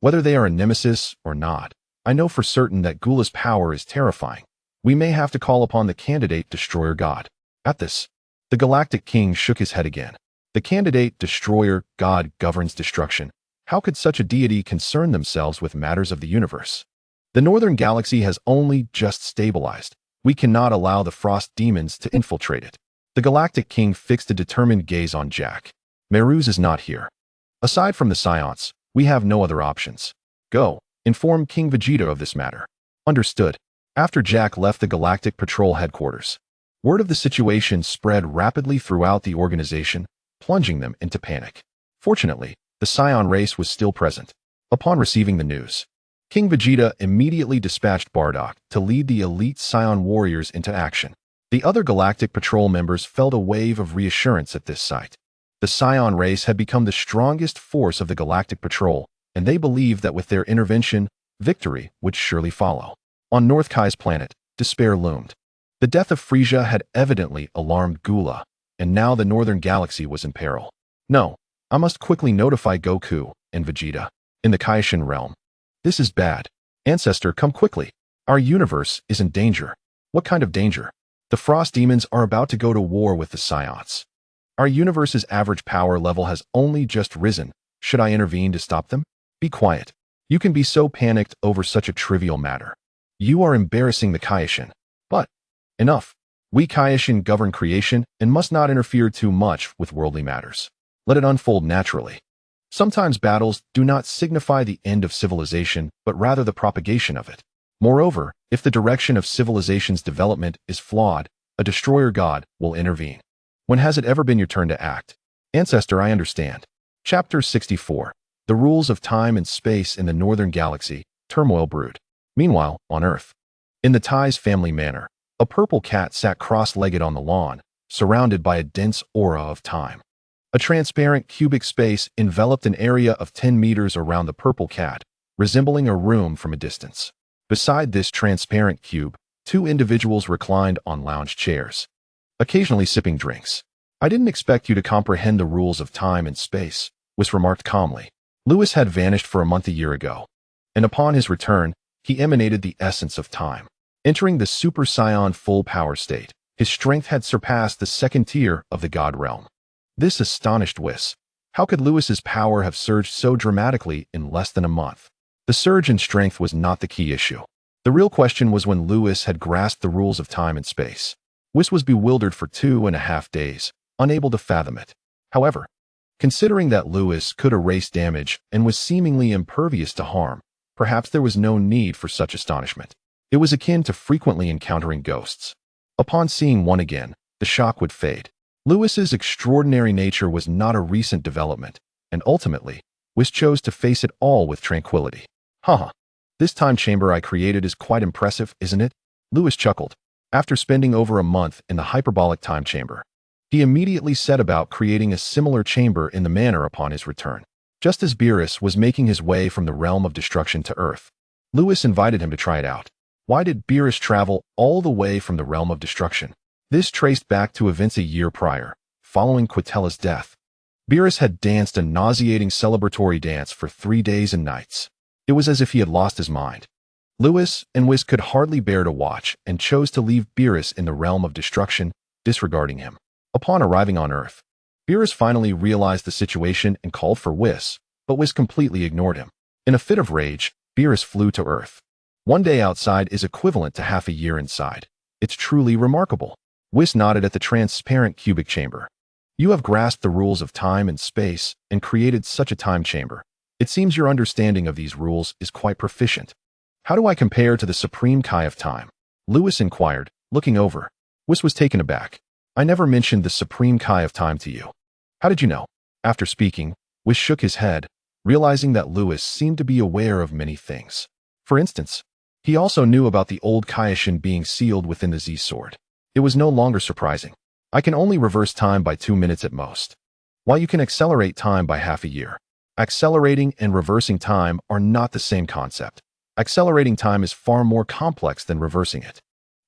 Whether they are a nemesis or not, I know for certain that Gula's power is terrifying. We may have to call upon the candidate Destroyer God. At this, the Galactic King shook his head again. The candidate Destroyer God governs destruction. How could such a deity concern themselves with matters of the universe? The Northern Galaxy has only just stabilized. We cannot allow the Frost Demons to infiltrate it. The Galactic King fixed a determined gaze on Jack. Meruz is not here. Aside from the Saiyans, we have no other options. Go, inform King Vegeta of this matter. Understood. After Jack left the Galactic Patrol headquarters, word of the situation spread rapidly throughout the organization, plunging them into panic. Fortunately, the Saiyan race was still present. Upon receiving the news, King Vegeta immediately dispatched Bardock to lead the elite Saiyan warriors into action. The other Galactic Patrol members felt a wave of reassurance at this sight. The Saiyan race had become the strongest force of the Galactic Patrol, and they believed that with their intervention, victory would surely follow. On North Kai's planet, despair loomed. The death of Frisia had evidently alarmed Gula, and now the northern galaxy was in peril. No, I must quickly notify Goku and Vegeta. In the Kaishin realm. This is bad. Ancestor, come quickly. Our universe is in danger. What kind of danger? The Frost Demons are about to go to war with the Saiyans. Our universe's average power level has only just risen. Should I intervene to stop them? Be quiet. You can be so panicked over such a trivial matter. You are embarrassing the Kaishin. But, enough. We Kaishin govern creation and must not interfere too much with worldly matters. Let it unfold naturally. Sometimes battles do not signify the end of civilization, but rather the propagation of it. Moreover, if the direction of civilization's development is flawed, a destroyer god will intervene. When has it ever been your turn to act? Ancestor, I understand. Chapter 64. The rules of time and space in the northern galaxy, turmoil brewed. Meanwhile, on Earth. In the Tai's family manor, a purple cat sat cross-legged on the lawn, surrounded by a dense aura of time. A transparent cubic space enveloped an area of 10 meters around the purple cat, resembling a room from a distance. Beside this transparent cube, two individuals reclined on lounge chairs, occasionally sipping drinks. I didn't expect you to comprehend the rules of time and space, Whis remarked calmly. Lewis had vanished for a month a year ago, and upon his return, he emanated the essence of time. Entering the Super Saiyan full power state, his strength had surpassed the second tier of the God realm. This astonished Whis. How could Lewis's power have surged so dramatically in less than a month? The surge in strength was not the key issue. The real question was when Lewis had grasped the rules of time and space. Whis was bewildered for 2.5 days, unable to fathom it. However, considering that Lewis could erase damage and was seemingly impervious to harm, perhaps there was no need for such astonishment. It was akin to frequently encountering ghosts. Upon seeing one again, the shock would fade. Lewis's extraordinary nature was not a recent development, and ultimately, Whis chose to face it all with tranquility. Haha, this time chamber I created is quite impressive, isn't it? Lewis chuckled. After spending over a month in the hyperbolic time chamber, he immediately set about creating a similar chamber in the manor upon his return. Just as Beerus was making his way from the realm of destruction to Earth, Lewis invited him to try it out. Why did Beerus travel all the way from the realm of destruction? This traced back to events a year prior, following Quitella's death. Beerus had danced a nauseating celebratory dance for 3 days and nights. It was as if he had lost his mind. Lewis and Whis could hardly bear to watch and chose to leave Beerus in the realm of destruction, disregarding him. Upon arriving on Earth, Beerus finally realized the situation and called for Whis, but Whis completely ignored him. In a fit of rage, Beerus flew to Earth. 1 day outside is equivalent to half a year inside. It's truly remarkable. Whis nodded at the transparent cubic chamber. You have grasped the rules of time and space and created such a time chamber. It seems your understanding of these rules is quite proficient. How do I compare to the supreme Kai of time? Lewis inquired, looking over. Whis was taken aback. I never mentioned the supreme Kai of time to you. How did you know? After speaking, Whis shook his head, realizing that Lewis seemed to be aware of many things. For instance, he also knew about the old Kaishin being sealed within the Z-Sword. It was no longer surprising. I can only reverse time by 2 minutes at most, while you can accelerate time by half a year. Accelerating and reversing time are not the same concept. Accelerating time is far more complex than reversing it.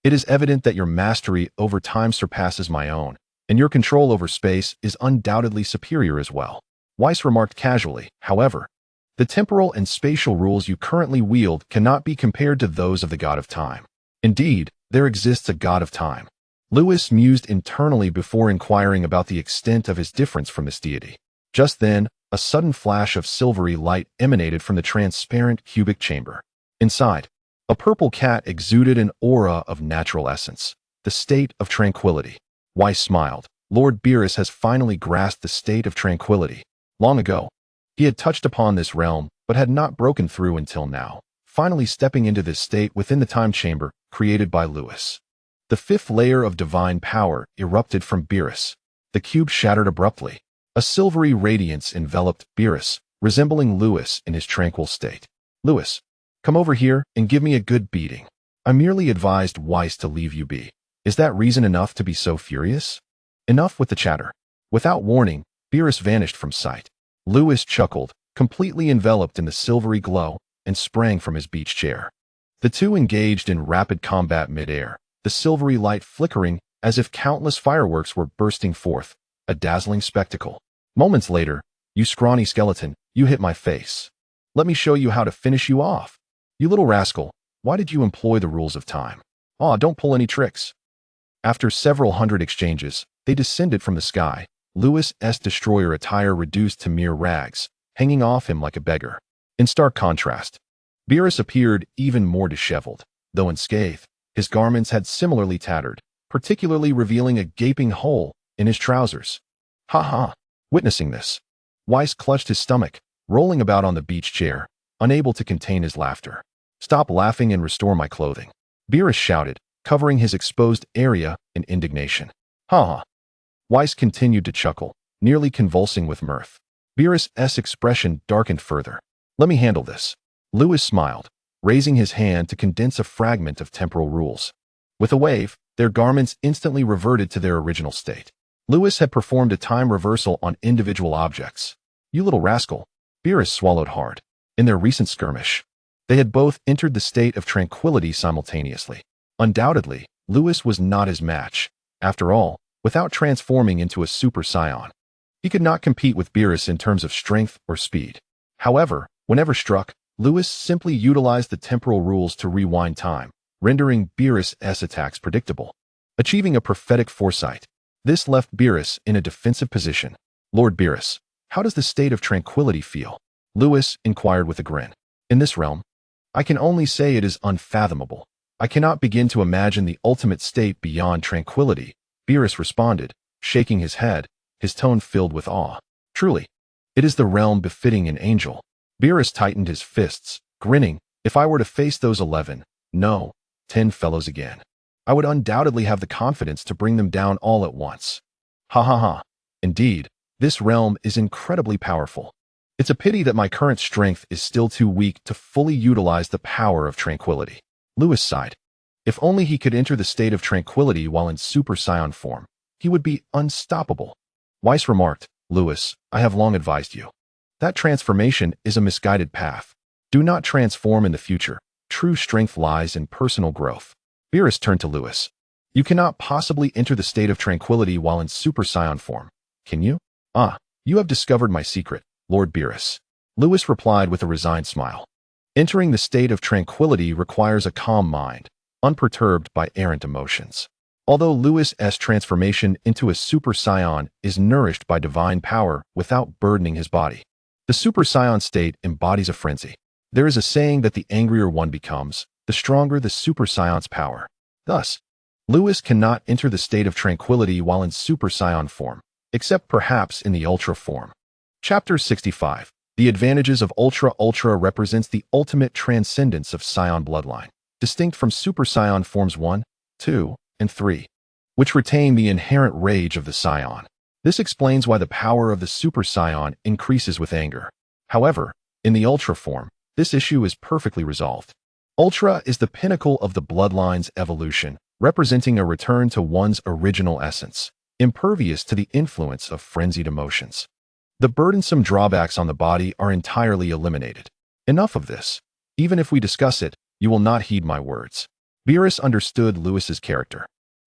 It is evident that your mastery over time surpasses my own, and your control over space is undoubtedly superior as well. Whis remarked casually, however, the temporal and spatial rules you currently wield cannot be compared to those of the God of Time. Indeed, there exists a God of Time. Lewis mused internally before inquiring about the extent of his difference from this deity. Just then, a sudden flash of silvery light emanated from the transparent cubic chamber. Inside, a purple cat exuded an aura of natural essence, the state of tranquility. Whis smiled. Lord Beerus has finally grasped the state of tranquility. Long ago, he had touched upon this realm, but had not broken through until now, finally stepping into this state within the time chamber created by Lewis. The 5th layer of divine power erupted from Beerus. The cube shattered abruptly. A silvery radiance enveloped Beerus, resembling Lewis in his tranquil state. Lewis, come over here and give me a good beating. I merely advised Whis to leave you be. Is that reason enough to be so furious? Enough with the chatter. Without warning, Beerus vanished from sight. Lewis chuckled, completely enveloped in the silvery glow, and sprang from his beach chair. The two engaged in rapid combat mid-air, the silvery light flickering as if countless fireworks were bursting forth, a dazzling spectacle. Moments later, "You scrawny skeleton, you hit my face. Let me show you how to finish you off. You little rascal, why did you employ the rules of time? Aw, don't pull any tricks." After several hundred exchanges, they descended from the sky, Lewis' destroyer attire reduced to mere rags, hanging off him like a beggar. In stark contrast, Beerus appeared even more disheveled, though unscathed. His garments had similarly tattered, particularly revealing a gaping hole in his trousers. Ha ha! Witnessing this, Whis clutched his stomach, rolling about on the beach chair, unable to contain his laughter. "Stop laughing and restore my clothing," Beerus shouted, covering his exposed area in indignation. Ha ha! Whis continued to chuckle, nearly convulsing with mirth. Beerus' expression darkened further. "Let me handle this." Lewis smiled, raising his hand to condense a fragment of temporal rules. With a wave, their garments instantly reverted to their original state. Lewis had performed a time reversal on individual objects. "You little rascal," Beerus swallowed hard. In their recent skirmish, they had both entered the state of tranquility simultaneously. Undoubtedly, Lewis was not his match. After all, without transforming into a Super Saiyan, he could not compete with Beerus in terms of strength or speed. However, whenever struck, Lewis simply utilized the temporal rules to rewind time, rendering Beerus' attacks predictable. Achieving a prophetic foresight, this left Beerus in a defensive position. "Lord Beerus, how does the state of tranquility feel?" Lewis inquired with a grin. "In this realm, I can only say it is unfathomable. I cannot begin to imagine the ultimate state beyond tranquility," Beerus responded, shaking his head, his tone filled with awe. "Truly, it is the realm befitting an angel." Beerus tightened his fists, grinning. "If I were to face those 11, no, 10 fellows again, I would undoubtedly have the confidence to bring them down all at once. Ha ha ha. Indeed, this realm is incredibly powerful. It's a pity that my current strength is still too weak to fully utilize the power of tranquility." Lewis sighed. If only he could enter the state of tranquility while in Super Saiyan form, he would be unstoppable. Whis remarked, "Lewis, I have long advised you. That transformation is a misguided path. Do not transform in the future. True strength lies in personal growth." Beerus turned to Lewis. "You cannot possibly enter the state of tranquility while in Super Saiyan form, can you?" "Ah, you have discovered my secret, Lord Beerus," Lewis replied with a resigned smile. "Entering the state of tranquility requires a calm mind, unperturbed by errant emotions." Although Lewis' transformation into a Super Saiyan is nourished by divine power without burdening his body, the Super Saiyan state embodies a frenzy. There is a saying that the angrier one becomes, the stronger the Super Saiyan's power. Thus, Lewis cannot enter the state of tranquility while in Super Saiyan form, except perhaps in the Ultra form. Chapter 65. The advantages of Ultra. Ultra represents the ultimate transcendence of Saiyan bloodline, distinct from Super Saiyan forms 1, 2, and 3, which retain the inherent rage of the Saiyan. This explains why the power of the Super Saiyan increases with anger. However, in the Ultra form, this issue is perfectly resolved. Ultra is the pinnacle of the bloodline's evolution, representing a return to one's original essence, impervious to the influence of frenzied emotions. The burdensome drawbacks on the body are entirely eliminated. Enough of this. Even if we discuss it, you will not heed my words. Beerus understood Lewis's character.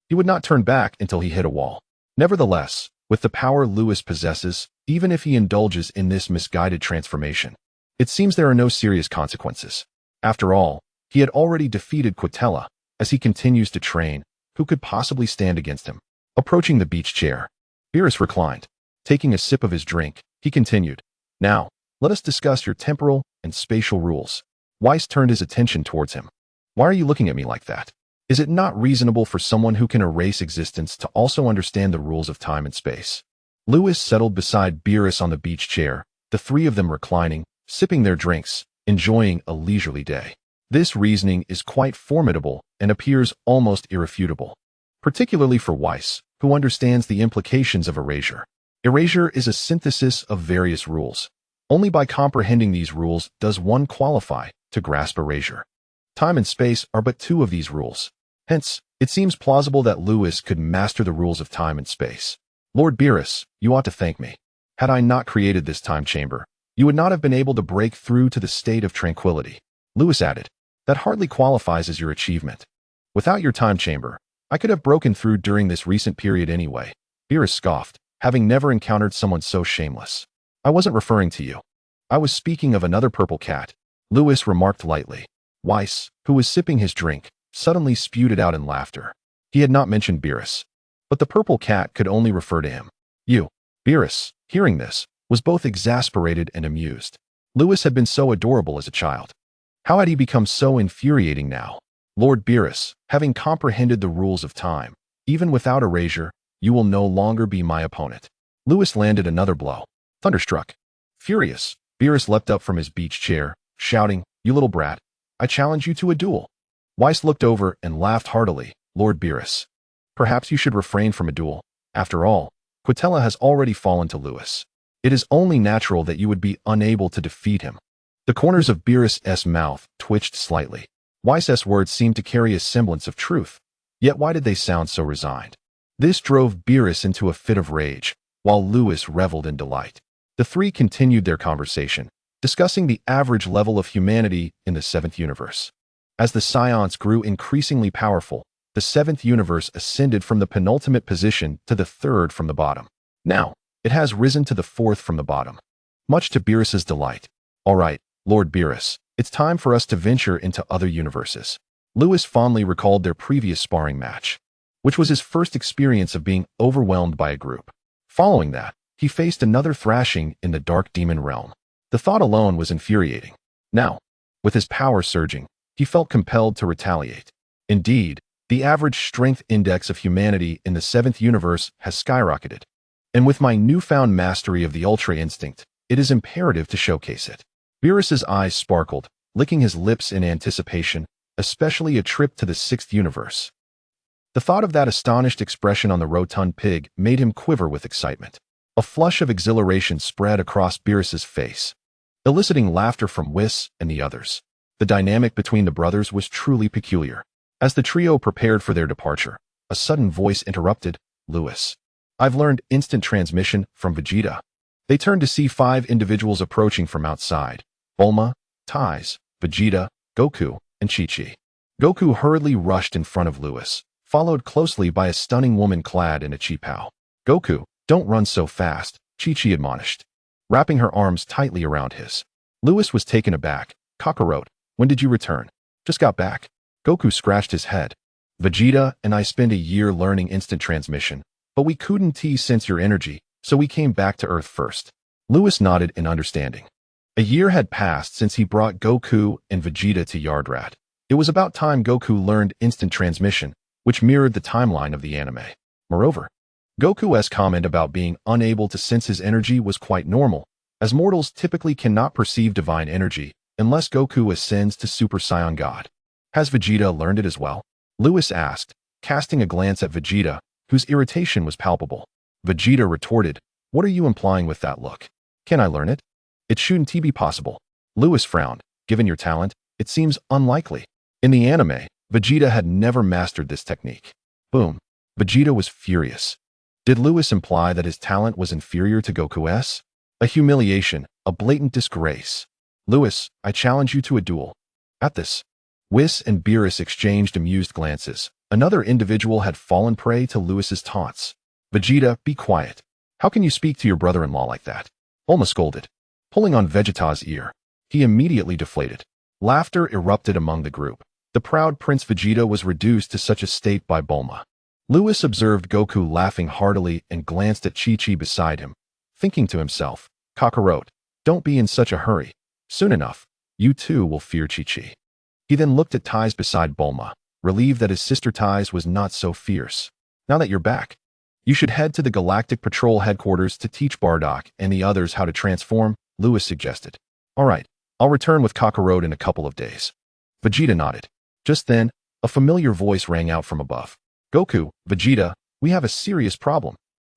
He would not turn back until he hit a wall. Nevertheless, with the power Lewis possesses, even if he indulges in this misguided transformation, it seems there are no serious consequences. After all, he had already defeated Quitella. As he continues to train, who could possibly stand against him? Approaching the beach chair, Beerus reclined. Taking a sip of his drink, he continued, "Now, let us discuss your temporal and spatial rules." Whis turned his attention towards him. "Why are you looking at me like that? Is it not reasonable for someone who can erase existence to also understand the rules of time and space?" Lewis settled beside Beerus on the beach chair, the three of them reclining, sipping their drinks, enjoying a leisurely day. This reasoning is quite formidable and appears almost irrefutable, particularly for Whis, who understands the implications of erasure. Erasure is a synthesis of various rules. Only by comprehending these rules does one qualify to grasp erasure. Time and space are but two of these rules. Hence, it seems plausible that Lewis could master the rules of time and space. "Lord Beerus, you ought to thank me. Had I not created this time chamber, you would not have been able to break through to the state of tranquility." Lewis added, That hardly qualifies as your achievement. Without your time chamber, I could have broken through during this recent period anyway. Beerus scoffed, having never encountered someone so shameless. I wasn't referring to you. I was speaking of another purple cat, Lewis remarked lightly. Whis, who was sipping his drink, suddenly spewed it out in laughter. He had not mentioned Beerus, but the purple cat could only refer to him. You. Beerus, hearing this, was both exasperated and amused. Lewis had been so adorable as a child. How had he become so infuriating now? Lord Beerus, having comprehended the rules of time, even without erasure, you will no longer be my opponent. Lewis landed another blow. Thunderstruck. Furious, Beerus leapt up from his beach chair, shouting, You little brat, I challenge you to a duel. Whis looked over and laughed heartily. Lord Beerus, perhaps you should refrain from a duel. After all, Quitella has already fallen to Lewis. It is only natural that you would be unable to defeat him. The corners of Beerus's mouth twitched slightly. Wys's words seemed to carry a semblance of truth. Yet why did they sound so resigned? This drove Beerus into a fit of rage, while Lewis reveled in delight. The three continued their conversation, discussing the average level of humanity in the seventh universe. As the Saiyans grew increasingly powerful, the seventh universe ascended from the penultimate position to the third from the bottom. Now, it has risen to the fourth from the bottom. Much to Beerus's delight. All right, Lord Beerus, it's time for us to venture into other universes. Lewis fondly recalled their previous sparring match, which was his first experience of being overwhelmed by a group. Following that, he faced another thrashing in the Dark Demon realm. The thought alone was infuriating. Now, with his power surging, he felt compelled to retaliate. Indeed, the average strength index of humanity in the seventh universe has skyrocketed. And with my newfound mastery of the Ultra-Instinct, it is imperative to showcase it. Beerus's eyes sparkled, licking his lips in anticipation, especially a trip to the sixth universe. The thought of that astonished expression on the rotund pig made him quiver with excitement. A flush of exhilaration spread across Beerus's face, eliciting laughter from Whis and the others. The dynamic between the brothers was truly peculiar. As the trio prepared for their departure, a sudden voice interrupted. Lewis, I've learned instant transmission from Vegeta. They turned to see 5 individuals approaching from outside. Bulma, Ties, Vegeta, Goku, and Chi-Chi. Goku hurriedly rushed in front of Lewis, followed closely by a stunning woman clad in a chi-pao. Goku, don't run so fast, Chi-Chi admonished, wrapping her arms tightly around his. Lewis was taken aback. Kakarot, when did you return? Just got back. Goku scratched his head. Vegeta and I spent a year learning instant transmission, but we couldn't sense your energy, so we came back to Earth first. Lewis nodded in understanding. A year had passed since he brought Goku and Vegeta to Yardrat. It was about time Goku learned instant transmission, which mirrored the timeline of the anime. Moreover, Goku's comment about being unable to sense his energy was quite normal, as mortals typically cannot perceive divine energy unless Goku ascends to Super Saiyan God. Has Vegeta learned it as well? Lewis asked, casting a glance at Vegeta, whose irritation was palpable. Vegeta retorted, What are you implying with that look? Can I learn it? It shouldn't be possible. Lewis frowned. Given your talent, it seems unlikely. In the anime, Vegeta had never mastered this technique. Boom. Vegeta was furious. Did Lewis imply that his talent was inferior to Goku's? A humiliation, a blatant disgrace. Lewis, I challenge you to a duel. At this, Whis and Beerus exchanged amused glances. Another individual had fallen prey to Lewis's taunts. Vegeta, be quiet. How can you speak to your brother-in-law like that? Bulma scolded, pulling on Vegeta's ear. He immediately deflated. Laughter erupted among the group. The proud Prince Vegeta was reduced to such a state by Bulma. Lewis observed Goku laughing heartily and glanced at Chi-Chi beside him, thinking to himself, Kakarot, don't be in such a hurry. Soon enough, you too will fear Chi-Chi. He then looked at Ties beside Bulma, relieved that his sister Ties was not so fierce. Now that you're back, you should head to the Galactic Patrol headquarters to teach Bardock and the others how to transform, Lewis suggested. All right, I'll return with Kakarot in a couple of days. Vegeta nodded. Just then, a familiar voice rang out from above. Goku, Vegeta, we have a serious problem.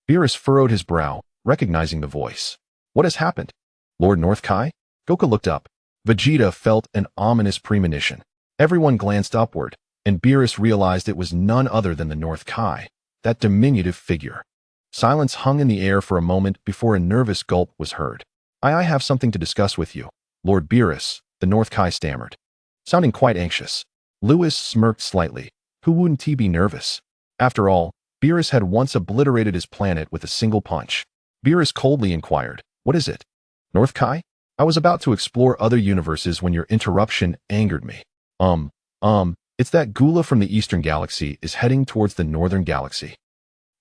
Beerus furrowed his brow, recognizing the voice. What has happened? Lord North Kai? Goku looked up. Vegeta felt an ominous premonition. Everyone glanced upward, and Beerus realized it was none other than the North Kai, that diminutive figure. Silence hung in the air for a moment before a nervous gulp was heard. I have something to discuss with you, Lord Beerus, the North Kai stammered. sounding quite anxious. Lewis smirked slightly. Who wouldn't he be nervous? After all, Beerus had once obliterated his planet with a single punch. Beerus coldly inquired, "What is it?" "North Kai? I was about to explore other universes when your interruption angered me." It's that Gula from the Eastern Galaxy is heading towards the Northern Galaxy."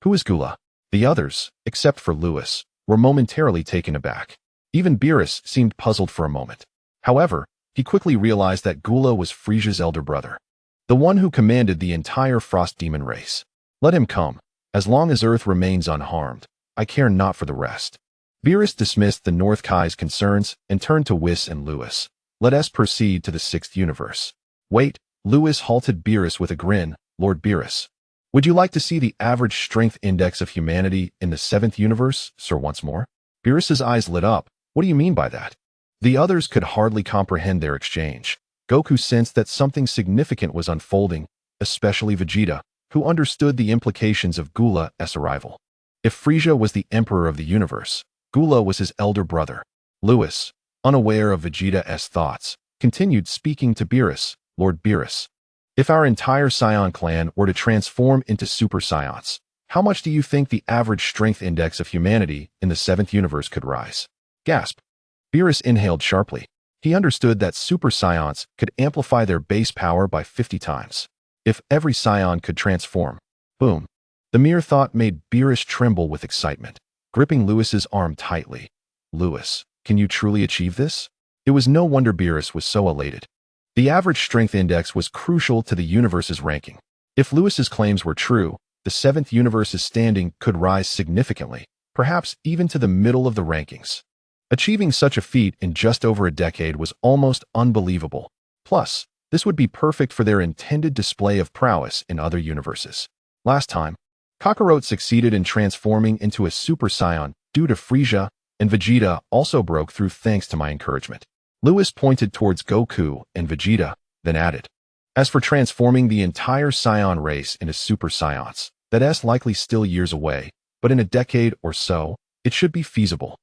"Who is Gula?" The others, except for Lewis, were momentarily taken aback. Even Beerus seemed puzzled for a moment. However, he quickly realized that Gula was Frisia's elder brother, the one who commanded the entire Frost Demon race. "Let him come. As long as Earth remains unharmed, I care not for the rest." Beerus dismissed the North Kai's concerns and turned to Whis and Lewis. "Let us proceed to the sixth universe." "Wait," Lewis halted Beerus with a grin. "Lord Beerus, would you like to see the average strength index of humanity in the seventh universe, sir, once more?" Beerus's eyes lit up. "What do you mean by that?" The others could hardly comprehend their exchange. Goku sensed that something significant was unfolding, especially Vegeta, who understood the implications of Gula's arrival. If Frisia was the emperor of the universe, Gula was his elder brother. Lewis, unaware of Vegeta's thoughts, continued speaking to Beerus. "Lord Beerus, if our entire Saiyan clan were to transform into Super Saiyans, how much do you think the average strength index of humanity in the seventh universe could rise?" Gasp. Beerus inhaled sharply. He understood that Super Saiyans could amplify their base power by 50 times. If every Saiyan could transform, boom. The mere thought made Beerus tremble with excitement, gripping Lewis's arm tightly. "Lewis, can you truly achieve this?" It was no wonder Beerus was so elated. The average strength index was crucial to the universe's ranking. If Lewis's claims were true, the seventh universe's standing could rise significantly, perhaps even to the middle of the rankings. Achieving such a feat in just over a decade was almost unbelievable. Plus, this would be perfect for their intended display of prowess in other universes. Last time, Kakarot succeeded in transforming into a Super Saiyan due to Frisia, and Vegeta also broke through thanks to my encouragement. Lewis pointed towards Goku and Vegeta, then added, "As for transforming the entire Saiyan race into Super Saiyans, that's likely still years away, but in a decade or so, it should be feasible."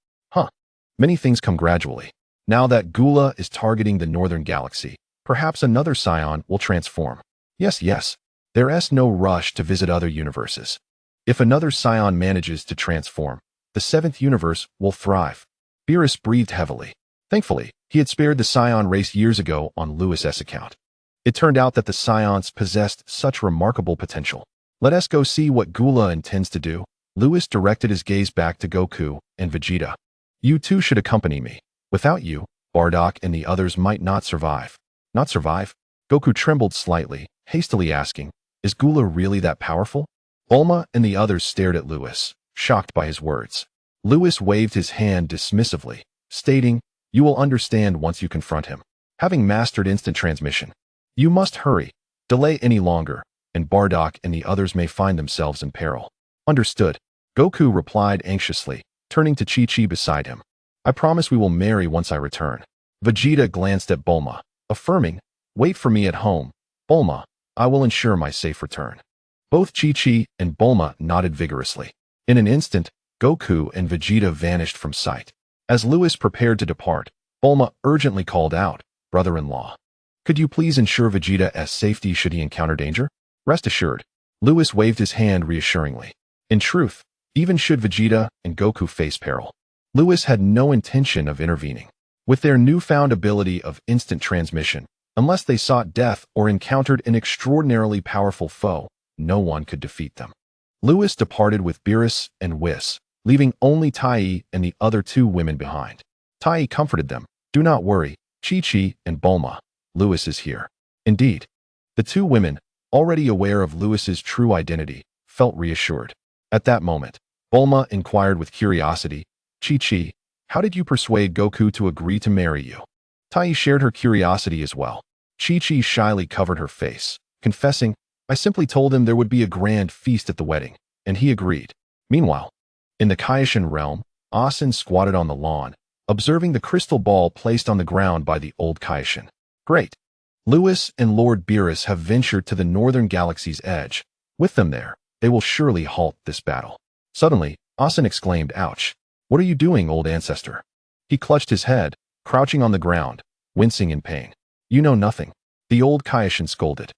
Many things come gradually. Now that Gula is targeting the Northern Galaxy, perhaps another Saiyan will transform. Yes, there's no rush to visit other universes. If another Saiyan manages to transform, the seventh universe will thrive. Beerus breathed heavily. Thankfully, he had spared the Saiyan race years ago on Lewis's account. It turned out that the Saiyans possessed such remarkable potential. "Let us go see what Gula intends to do." Lewis directed his gaze back to Goku and Vegeta. "You two should accompany me. Without you, Bardock and the others might not survive." "Not survive?" Goku trembled slightly, hastily asking, "Is Gula really that powerful?" Bulma and the others stared at Lewis, shocked by his words. Lewis waved his hand dismissively, stating, "You will understand once you confront him. Having mastered instant transmission, you must hurry. Delay any longer, and Bardock and the others may find themselves in peril." "Understood," Goku replied anxiously, turning to Chi-Chi beside him. "I promise we will marry once I return." Vegeta glanced at Bulma, affirming, "Wait for me at home, Bulma. I will ensure my safe return." Both Chi-Chi and Bulma nodded vigorously. In an instant, Goku and Vegeta vanished from sight. As Lewis prepared to depart, Bulma urgently called out, "Brother-in-law, could you please ensure Vegeta's safety should he encounter danger?" "Rest assured." Lewis waved his hand reassuringly. In truth, even should Vegeta and Goku face peril, Lewis had no intention of intervening. With their newfound ability of instant transmission, unless they sought death or encountered an extraordinarily powerful foe, no one could defeat them. Lewis departed with Beerus and Whis, leaving only Tai and the other two women behind. Tai comforted them. "Do not worry, Chi-Chi and Bulma. Lewis is here." Indeed, the two women, already aware of Lewis's true identity, felt reassured. At that moment, Bulma inquired with curiosity, "Chi-Chi, how did you persuade Goku to agree to marry you?" Tai shared her curiosity as well. Chi-Chi shyly covered her face, confessing, "I simply told him there would be a grand feast at the wedding, and he agreed." Meanwhile, in the Kaishan realm, Asen squatted on the lawn, observing the crystal ball placed on the ground by the old Kaishan. "Great. Lewis and Lord Beerus have ventured to the Northern Galaxy's edge. With them there, they will surely halt this battle." Suddenly, Asen exclaimed, "Ouch! What are you doing, old ancestor?" He clutched his head, crouching on the ground, wincing in pain. "You know nothing. The old Kaioshin scolded.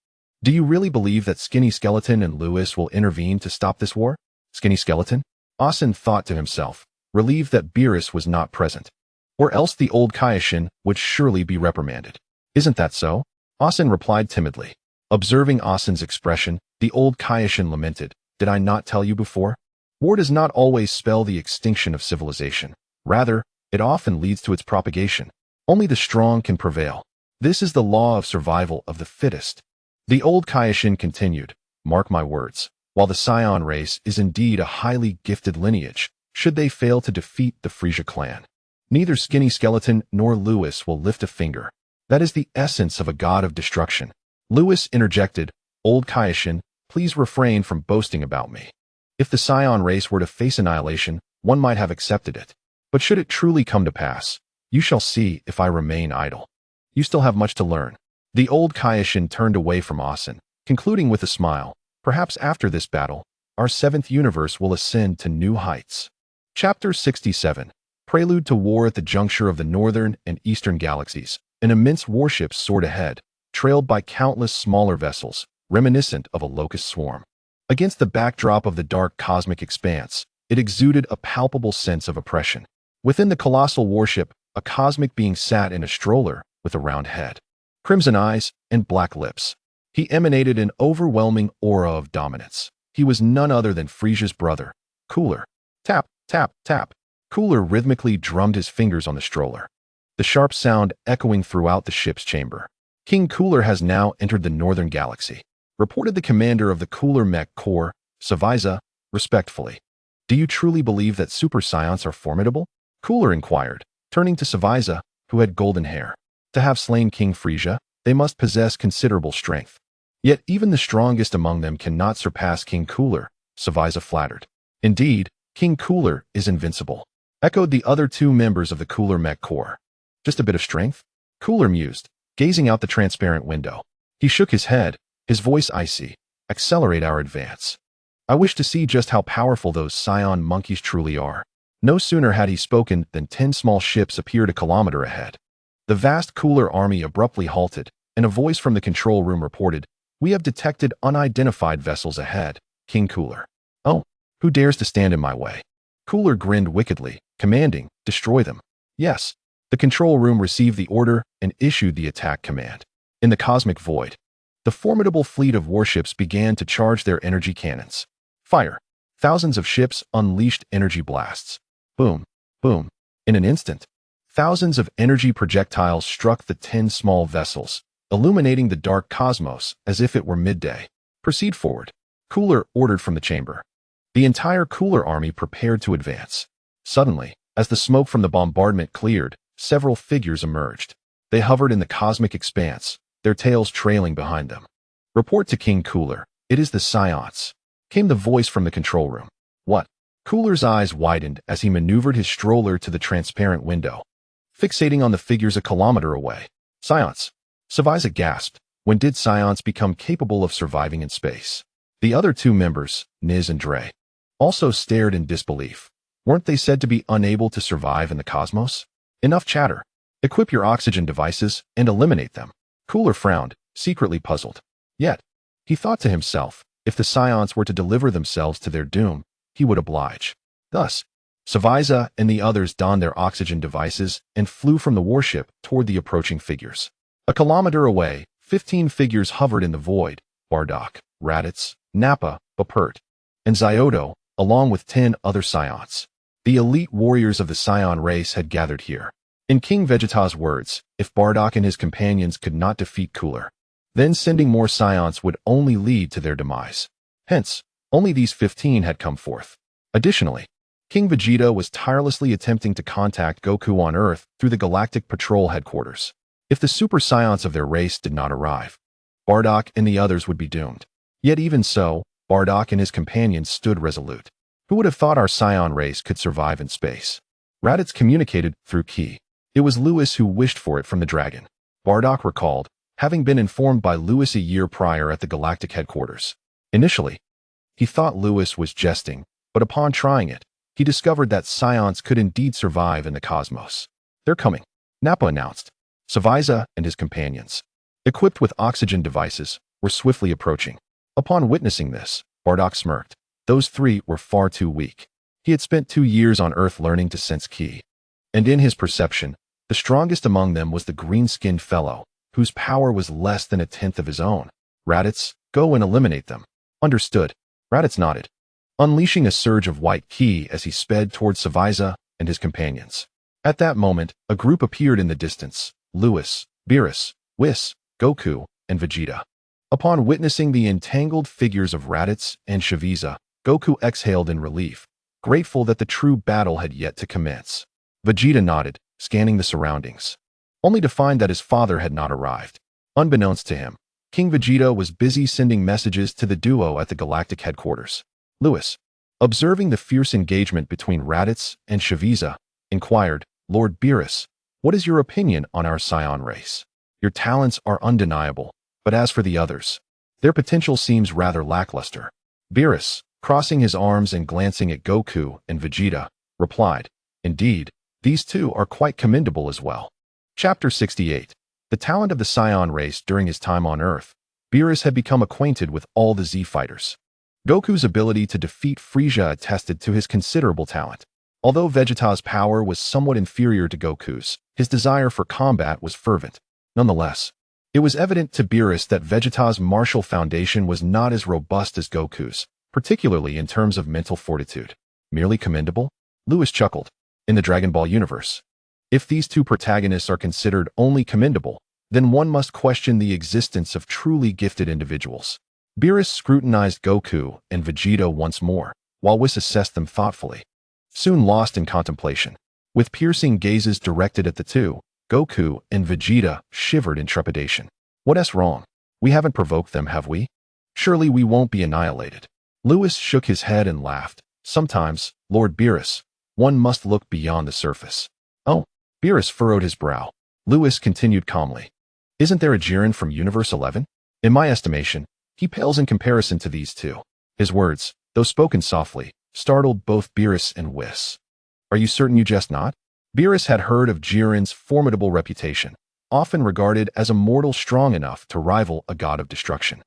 Do you really believe that Skinny Skeleton and Lewis will intervene to stop this war? Skinny Skeleton? Asen thought to himself, relieved that Beerus was not present. Or else the old Kaioshin would surely be reprimanded. Isn't that so? Asen replied timidly. Observing Asen's expression, the old Kaioshin lamented, Did I not tell you before? War does not always spell the extinction of civilization. Rather, it often leads to its propagation. Only the strong can prevail. This is the law of survival of the fittest. The old Kaioshin continued, Mark my words, while the Saiyan race is indeed a highly gifted lineage, should they fail to defeat the Frisia clan, neither Skinny Skeleton nor Lewis will lift a finger. That is the essence of a god of destruction. Lewis interjected, Old Kaioshin, please refrain from boasting about me. If the Saiyan race were to face annihilation, one might have accepted it. But should it truly come to pass, you shall see if I remain idle. You still have much to learn. The old Kaioshin turned away from Asen, concluding with a smile, Perhaps after this battle, our seventh universe will ascend to new heights. Chapter 67. Prelude to War at the juncture of the northern and eastern galaxies. An immense warship soared ahead, trailed by countless smaller vessels, reminiscent of a locust swarm. Against the backdrop of the dark cosmic expanse, it exuded a palpable sense of oppression. Within the colossal warship, a cosmic being sat in a stroller with a round head, crimson eyes, and black lips. He emanated an overwhelming aura of dominance. He was none other than Frisia's brother, Cooler. Tap, tap, tap. Cooler rhythmically drummed his fingers on the stroller, the sharp sound echoing throughout the ship's chamber. King Cooler has now entered the northern galaxy, reported the commander of the Cooler Mech Corps, Savaiza, respectfully. Do you truly believe that Super Saiyans are formidable? Cooler inquired, turning to Savaiza, who had golden hair. To have slain King Frisia, they must possess considerable strength. Yet even the strongest among them cannot surpass King Cooler, Savaiza flattered. Indeed, King Cooler is invincible, echoed the other two members of the Cooler Mech Corps. Just a bit of strength? Cooler mused, gazing out the transparent window. He shook his head, his voice icy. Accelerate our advance. I wish to see just how powerful those Saiyan monkeys truly are. No sooner had he spoken than 10 small ships appeared a kilometer ahead. The vast Cooler army abruptly halted, and a voice from the control room reported, We have detected unidentified vessels ahead, King Cooler. Oh, who dares to stand in my way? Cooler grinned wickedly, commanding, Destroy them. Yes. The control room received the order and issued the attack command. In the cosmic void, the formidable fleet of warships began to charge their energy cannons. Fire. Thousands of ships unleashed energy blasts. Boom, boom. In an instant, thousands of energy projectiles struck the 10 small vessels, illuminating the dark cosmos as if it were midday. Proceed forward. Cooler ordered from the chamber. The entire Cooler army prepared to advance. Suddenly, as the smoke from the bombardment cleared, several figures emerged. They hovered in the cosmic expanse, their tails trailing behind them. Report to King Cooler. It is the Saiyans. Came the voice from the control room. What? Cooler's eyes widened as he maneuvered his stroller to the transparent window, fixating on the figures a kilometer away. Saiyans. Savaiza gasped. When did Saiyans become capable of surviving in space? The other two members, Niz and Dre, also stared in disbelief. Weren't they said to be unable to survive in the cosmos? Enough chatter. Equip your oxygen devices and eliminate them. Cooler frowned, secretly puzzled. Yet, he thought to himself, if the Saiyans were to deliver themselves to their doom, he would oblige. Thus, Savaiza and the others donned their oxygen devices and flew from the warship toward the approaching figures. A kilometer away, 15 figures hovered in the void, Bardock, Raditz, Nappa, Bapert, and Zyodo, along with 10 other Saiyans. The elite warriors of the Saiyan race had gathered here. In King Vegeta's words, if Bardock and his companions could not defeat Cooler, then sending more Saiyans would only lead to their demise. Hence, only these 15 had come forth. Additionally, King Vegeta was tirelessly attempting to contact Goku on Earth through the Galactic Patrol headquarters. If the Super Saiyans of their race did not arrive, Bardock and the others would be doomed. Yet even so, Bardock and his companions stood resolute. Who would have thought our Saiyan race could survive in space? Raditz communicated through Ki. It was Lewis who wished for it from the dragon. Bardock recalled, having been informed by Lewis a year prior at the Galactic headquarters. Initially, he thought Lewis was jesting, but upon trying it, he discovered that Saiyans could indeed survive in the cosmos. They're coming, Nappa announced. Savaiza and his companions, equipped with oxygen devices, were swiftly approaching. Upon witnessing this, Bardock smirked. Those three were far too weak. He had spent 2 years on Earth learning to sense ki. And in his perception, the strongest among them was the green-skinned fellow, whose power was less than 1/10 of his own. Raditz, go and eliminate them. Understood. Raditz nodded, unleashing a surge of white ki as he sped towards Saviza and his companions. At that moment, a group appeared in the distance: Lewis, Beerus, Whis, Goku, and Vegeta. Upon witnessing the entangled figures of Raditz and Saviza, Goku exhaled in relief, grateful that the true battle had yet to commence. Vegeta nodded, scanning the surroundings, only to find that his father had not arrived. Unbeknownst to him, King Vegeta was busy sending messages to the duo at the galactic headquarters. Lewis, observing the fierce engagement between Raditz and Saviza, inquired, Lord Beerus, what is your opinion on our Saiyan race? Your talents are undeniable, but as for the others, their potential seems rather lackluster. Beerus, crossing his arms and glancing at Goku and Vegeta, replied, Indeed, these two are quite commendable as well. Chapter 68. The talent of the Saiyan race. During his time on Earth, Beerus had become acquainted with all the Z fighters. Goku's ability to defeat Frieza attested to his considerable talent. Although Vegeta's power was somewhat inferior to Goku's, his desire for combat was fervent. Nonetheless, it was evident to Beerus that Vegeta's martial foundation was not as robust as Goku's, particularly in terms of mental fortitude. Merely commendable? Lewis chuckled. In the Dragon Ball universe, if these two protagonists are considered only commendable, then one must question the existence of truly gifted individuals. Beerus scrutinized Goku and Vegeta once more, while Whis assessed them thoughtfully. Soon lost in contemplation, with piercing gazes directed at the two, Goku and Vegeta shivered in trepidation. What's wrong? We haven't provoked them, have we? Surely we won't be annihilated. Lewis shook his head and laughed. Sometimes, Lord Beerus, one must look beyond the surface. Oh, Beerus furrowed his brow. Lewis continued calmly. Isn't there a Jiren from Universe 11? In my estimation, he pales in comparison to these two. His words, though spoken softly, startled both Beerus and Whis. Are you certain you just not? Beerus had heard of Jiren's formidable reputation, often regarded as a mortal strong enough to rival a god of destruction.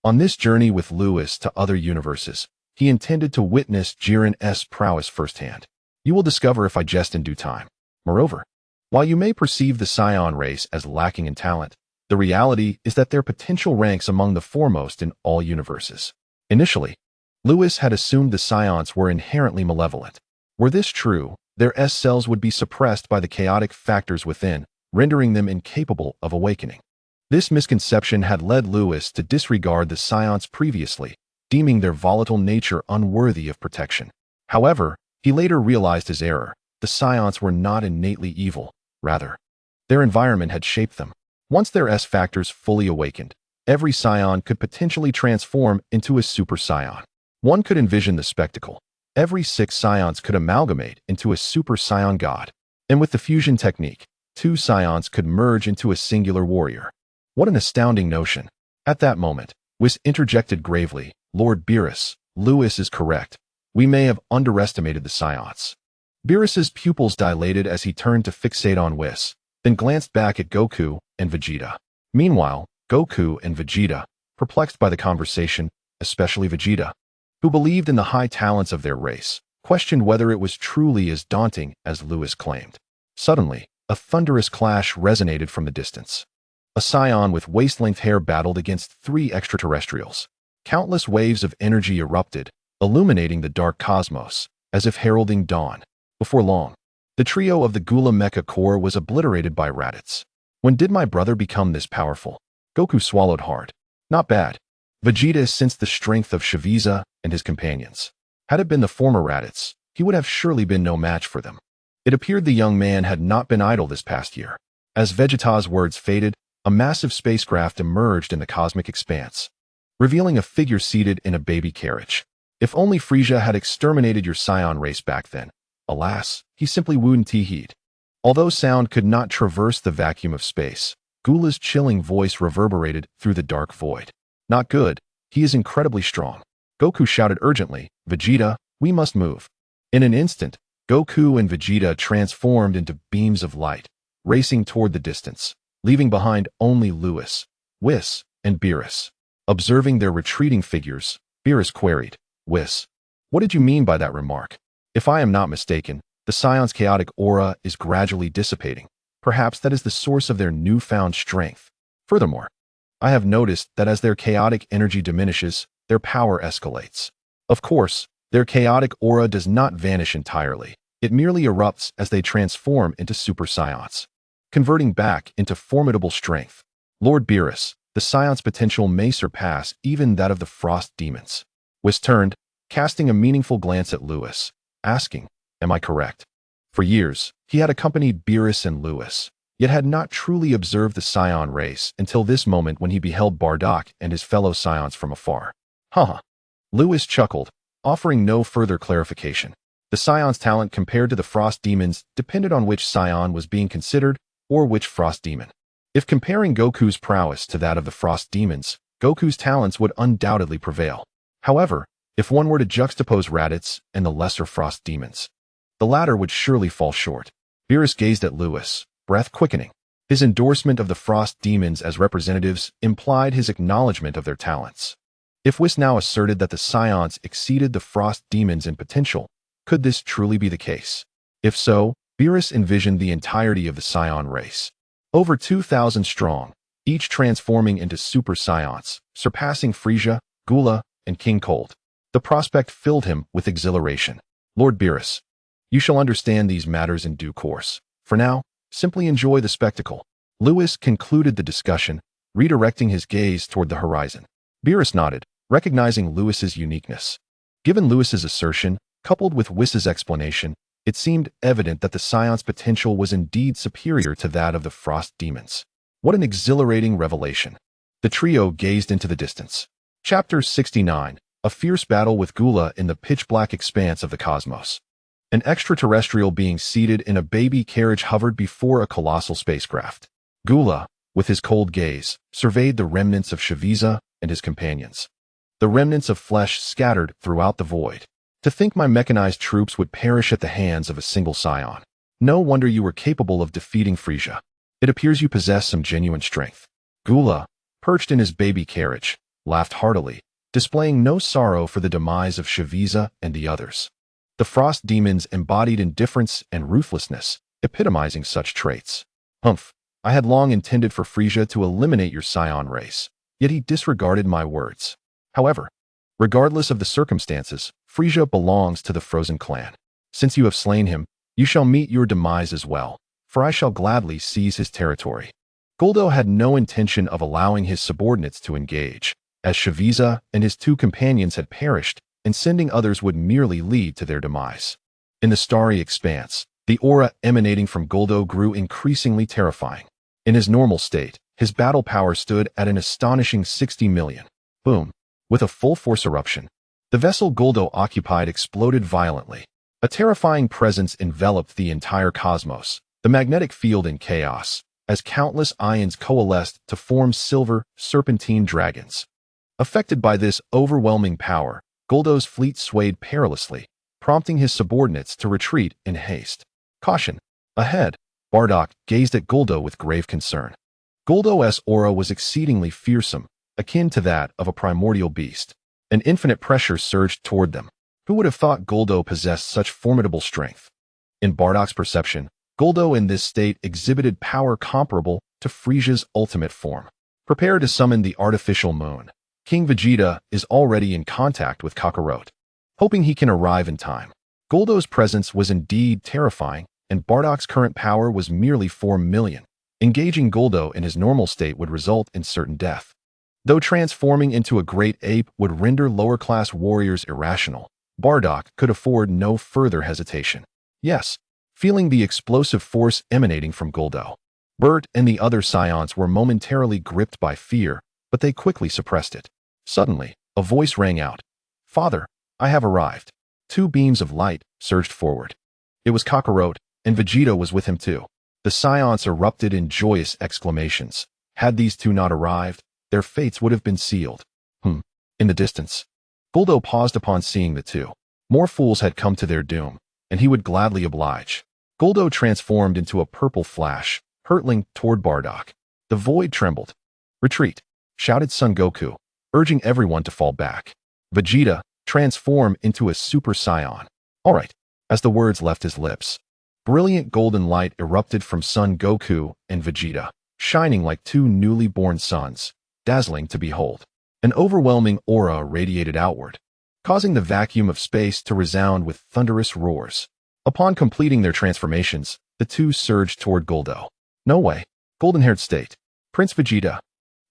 On this journey with Lewis to other universes, he intended to witness Jiren's prowess firsthand. You will discover if I jest in due time. Moreover, while you may perceive the Saiyan race as lacking in talent, the reality is that their potential ranks among the foremost in all universes. Initially, Lewis had assumed the Saiyans were inherently malevolent. Were this true, their cells would be suppressed by the chaotic factors within, rendering them incapable of awakening. This misconception had led Lewis to disregard the Saiyans previously, deeming their volatile nature unworthy of protection. However, he later realized his error. The Saiyans were not innately evil, rather, their environment had shaped them. Once their factors fully awakened, every Saiyan could potentially transform into a Super Saiyan. One could envision the spectacle. Every 6 Saiyans could amalgamate into a Super Saiyan god. And with the fusion technique, 2 Saiyans could merge into a singular warrior. What an astounding notion. At that moment, Whis interjected gravely, Lord Beerus, Lewis is correct. We may have underestimated the Saiyans. Beerus's pupils dilated as he turned to fixate on Whis, then glanced back at Goku and Vegeta. Meanwhile, Goku and Vegeta, perplexed by the conversation, especially Vegeta, who believed in the high talents of their race, questioned whether it was truly as daunting as Lewis claimed. Suddenly, a thunderous clash resonated from the distance. A Saiyan with waist-length hair battled against 3 extraterrestrials. Countless waves of energy erupted, illuminating the dark cosmos, as if heralding dawn. Before long, the trio of the Gula Mecha Core was obliterated by Raditz. When did my brother become this powerful? Goku swallowed hard. Not bad. Vegeta sensed the strength of Saviza and his companions. Had it been the former Raditz, he would have surely been no match for them. It appeared the young man had not been idle this past year. As Vegeta's words faded, a massive spacecraft emerged in the cosmic expanse, revealing a figure seated in a baby carriage. If only Frieza had exterminated your Saiyan race back then. Alas, he simply wouldn't heed. Although sound could not traverse the vacuum of space, Gula's chilling voice reverberated through the dark void. Not good. He is incredibly strong. Goku shouted urgently, Vegeta, we must move. In an instant, Goku and Vegeta transformed into beams of light, racing toward the distance, leaving behind only Lewis, Whis, and Beerus. Observing their retreating figures, Beerus queried, "Whis, what did you mean by that remark? If I am not mistaken, the Scion's chaotic aura is gradually dissipating. Perhaps that is the source of their newfound strength. Furthermore, I have noticed that as their chaotic energy diminishes, their power escalates. Of course, their chaotic aura does not vanish entirely. It merely erupts as they transform into Super Scions, converting back into formidable strength. Lord Beerus, the Scion's potential may surpass even that of the Frost Demons." Whis turned, casting a meaningful glance at Lewis, asking, "Am I correct?" For years, he had accompanied Beerus and Lewis, yet had not truly observed the Scion race until this moment when he beheld Bardock and his fellow Scions from afar. Haha. Lewis chuckled, offering no further clarification. The Scion's talent compared to the Frost Demons depended on which Scion was being considered or which Frost Demon. If comparing Goku's prowess to that of the Frost Demons, Goku's talents would undoubtedly prevail. However, if one were to juxtapose Raditz and the lesser Frost Demons, the latter would surely fall short. Beerus gazed at Lewis, breath quickening. His endorsement of the Frost Demons as representatives implied his acknowledgement of their talents. If Whis now asserted that the Scions exceeded the Frost Demons in potential, could this truly be the case? If so, Beerus envisioned the entirety of the Scion race, over 2,000 strong, each transforming into Super Scions, surpassing Frieza, Gula, and King Cold. The prospect filled him with exhilaration. "Lord Beerus, you shall understand these matters in due course. For now, simply enjoy the spectacle." Lewis concluded the discussion, redirecting his gaze toward the horizon. Beerus nodded, recognizing Lewis's uniqueness. Given Lewis's assertion, coupled with Whis's explanation, it seemed evident that the Scion's potential was indeed superior to that of the Frost Demons. What an exhilarating revelation. The trio gazed into the distance. Chapter 69, A Fierce Battle with Gula in the Pitch-Black Expanse of the Cosmos. An extraterrestrial being seated in a baby carriage hovered before a colossal spacecraft. Gula, with his cold gaze, surveyed the remnants of Shaviza and his companions. The remnants of flesh scattered throughout the void. "To think my mechanized troops would perish at the hands of a single Scion. No wonder you were capable of defeating Frieza. It appears you possess some genuine strength." Gula, perched in his baby carriage, laughed heartily, displaying no sorrow for the demise of Shaviza and the others. The Frost Demons embodied indifference and ruthlessness, epitomizing such traits. "Humph, I had long intended for Frieza to eliminate your Scion race, yet he disregarded my words. However, regardless of the circumstances, Frieza belongs to the Frozen clan. Since you have slain him, you shall meet your demise as well, for I shall gladly seize his territory." Guldo had no intention of allowing his subordinates to engage, as Shaviza and his two companions had perished, and sending others would merely lead to their demise. In the starry expanse, the aura emanating from Guldo grew increasingly terrifying. In his normal state, his battle power stood at an astonishing 60 million. Boom. With a full-force eruption, the vessel Guldo occupied exploded violently. A terrifying presence enveloped the entire cosmos, the magnetic field in chaos, as countless ions coalesced to form silver, serpentine dragons. Affected by this overwhelming power, Guldo's fleet swayed perilously, prompting his subordinates to retreat in haste. "Caution! Ahead!" Bardock gazed at Guldo with grave concern. Guldo's aura was exceedingly fearsome, akin to that of a primordial beast. An infinite pressure surged toward them. Who would have thought Guldo possessed such formidable strength? In Bardock's perception, Guldo in this state exhibited power comparable to Frieza's ultimate form. Prepare to summon the artificial moon. King Vegeta is already in contact with Kakarot, hoping he can arrive in time. Guldo's presence was indeed terrifying, and Bardock's current power was merely 4 million. Engaging Guldo in his normal state would result in certain death. Though transforming into a great ape would render lower-class warriors irrational, Bardock could afford no further hesitation. Yes, feeling the explosive force emanating from Guldo, Bert and the other Scions were momentarily gripped by fear, but they quickly suppressed it. Suddenly, a voice rang out. "Father, I have arrived." Two beams of light surged forward. It was Kakarot, and Vegeta was with him too. The Scions erupted in joyous exclamations. Had these two not arrived, their fates would have been sealed. In the distance, Guldo paused upon seeing the two. More fools had come to their doom, and he would gladly oblige. Guldo transformed into a purple flash, hurtling toward Bardock. The void trembled. "Retreat!" shouted Son Goku, urging everyone to fall back. Vegeta, transform into a Super Saiyan. All right. As the words left his lips, brilliant golden light erupted from Son Goku and Vegeta, shining like two newly born suns, dazzling to behold. An overwhelming aura radiated outward, causing the vacuum of space to resound with thunderous roars. Upon completing their transformations, the two surged toward Guldo. No way. Golden-haired state. Prince Vegeta.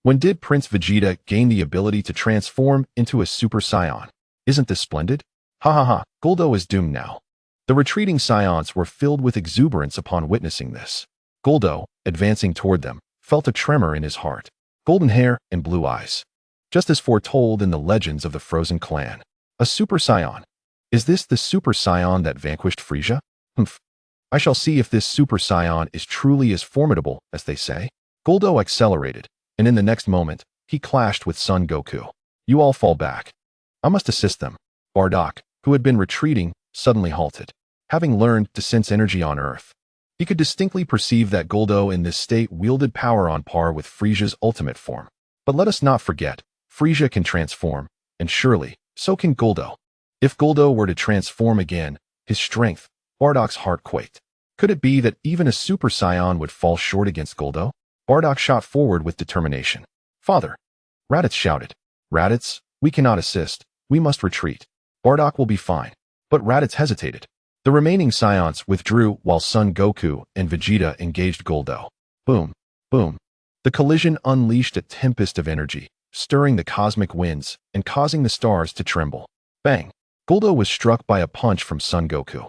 When did Prince Vegeta gain the ability to transform into a Super Saiyan? Isn't this splendid? Ha ha ha, Guldo is doomed now. The retreating Saiyans were filled with exuberance upon witnessing this. Guldo, advancing toward them, felt a tremor in his heart. Golden hair and blue eyes. Just as foretold in the legends of the Frozen Clan. A Super Saiyan. Is this the Super Saiyan that vanquished Frieza? Humph. I shall see if this Super Saiyan is truly as formidable as they say. Guldo accelerated, and in the next moment, he clashed with Son Goku. You all fall back. I must assist them. Bardock, who had been retreating, suddenly halted. Having learned to sense energy on Earth, he could distinctly perceive that Guldo in this state wielded power on par with Frieza's ultimate form. But let us not forget, Frieza can transform, and surely, so can Guldo. If Guldo were to transform again, his strength, Bardock's heart quaked. Could it be that even a Super Saiyan would fall short against Guldo? Bardock shot forward with determination. Father! Raditz shouted. Raditz, we cannot assist. We must retreat. Bardock will be fine. But Raditz hesitated. The remaining Saiyans withdrew while Son Goku and Vegeta engaged Guldo. Boom. Boom. The collision unleashed a tempest of energy, stirring the cosmic winds and causing the stars to tremble. Bang! Guldo was struck by a punch from Son Goku,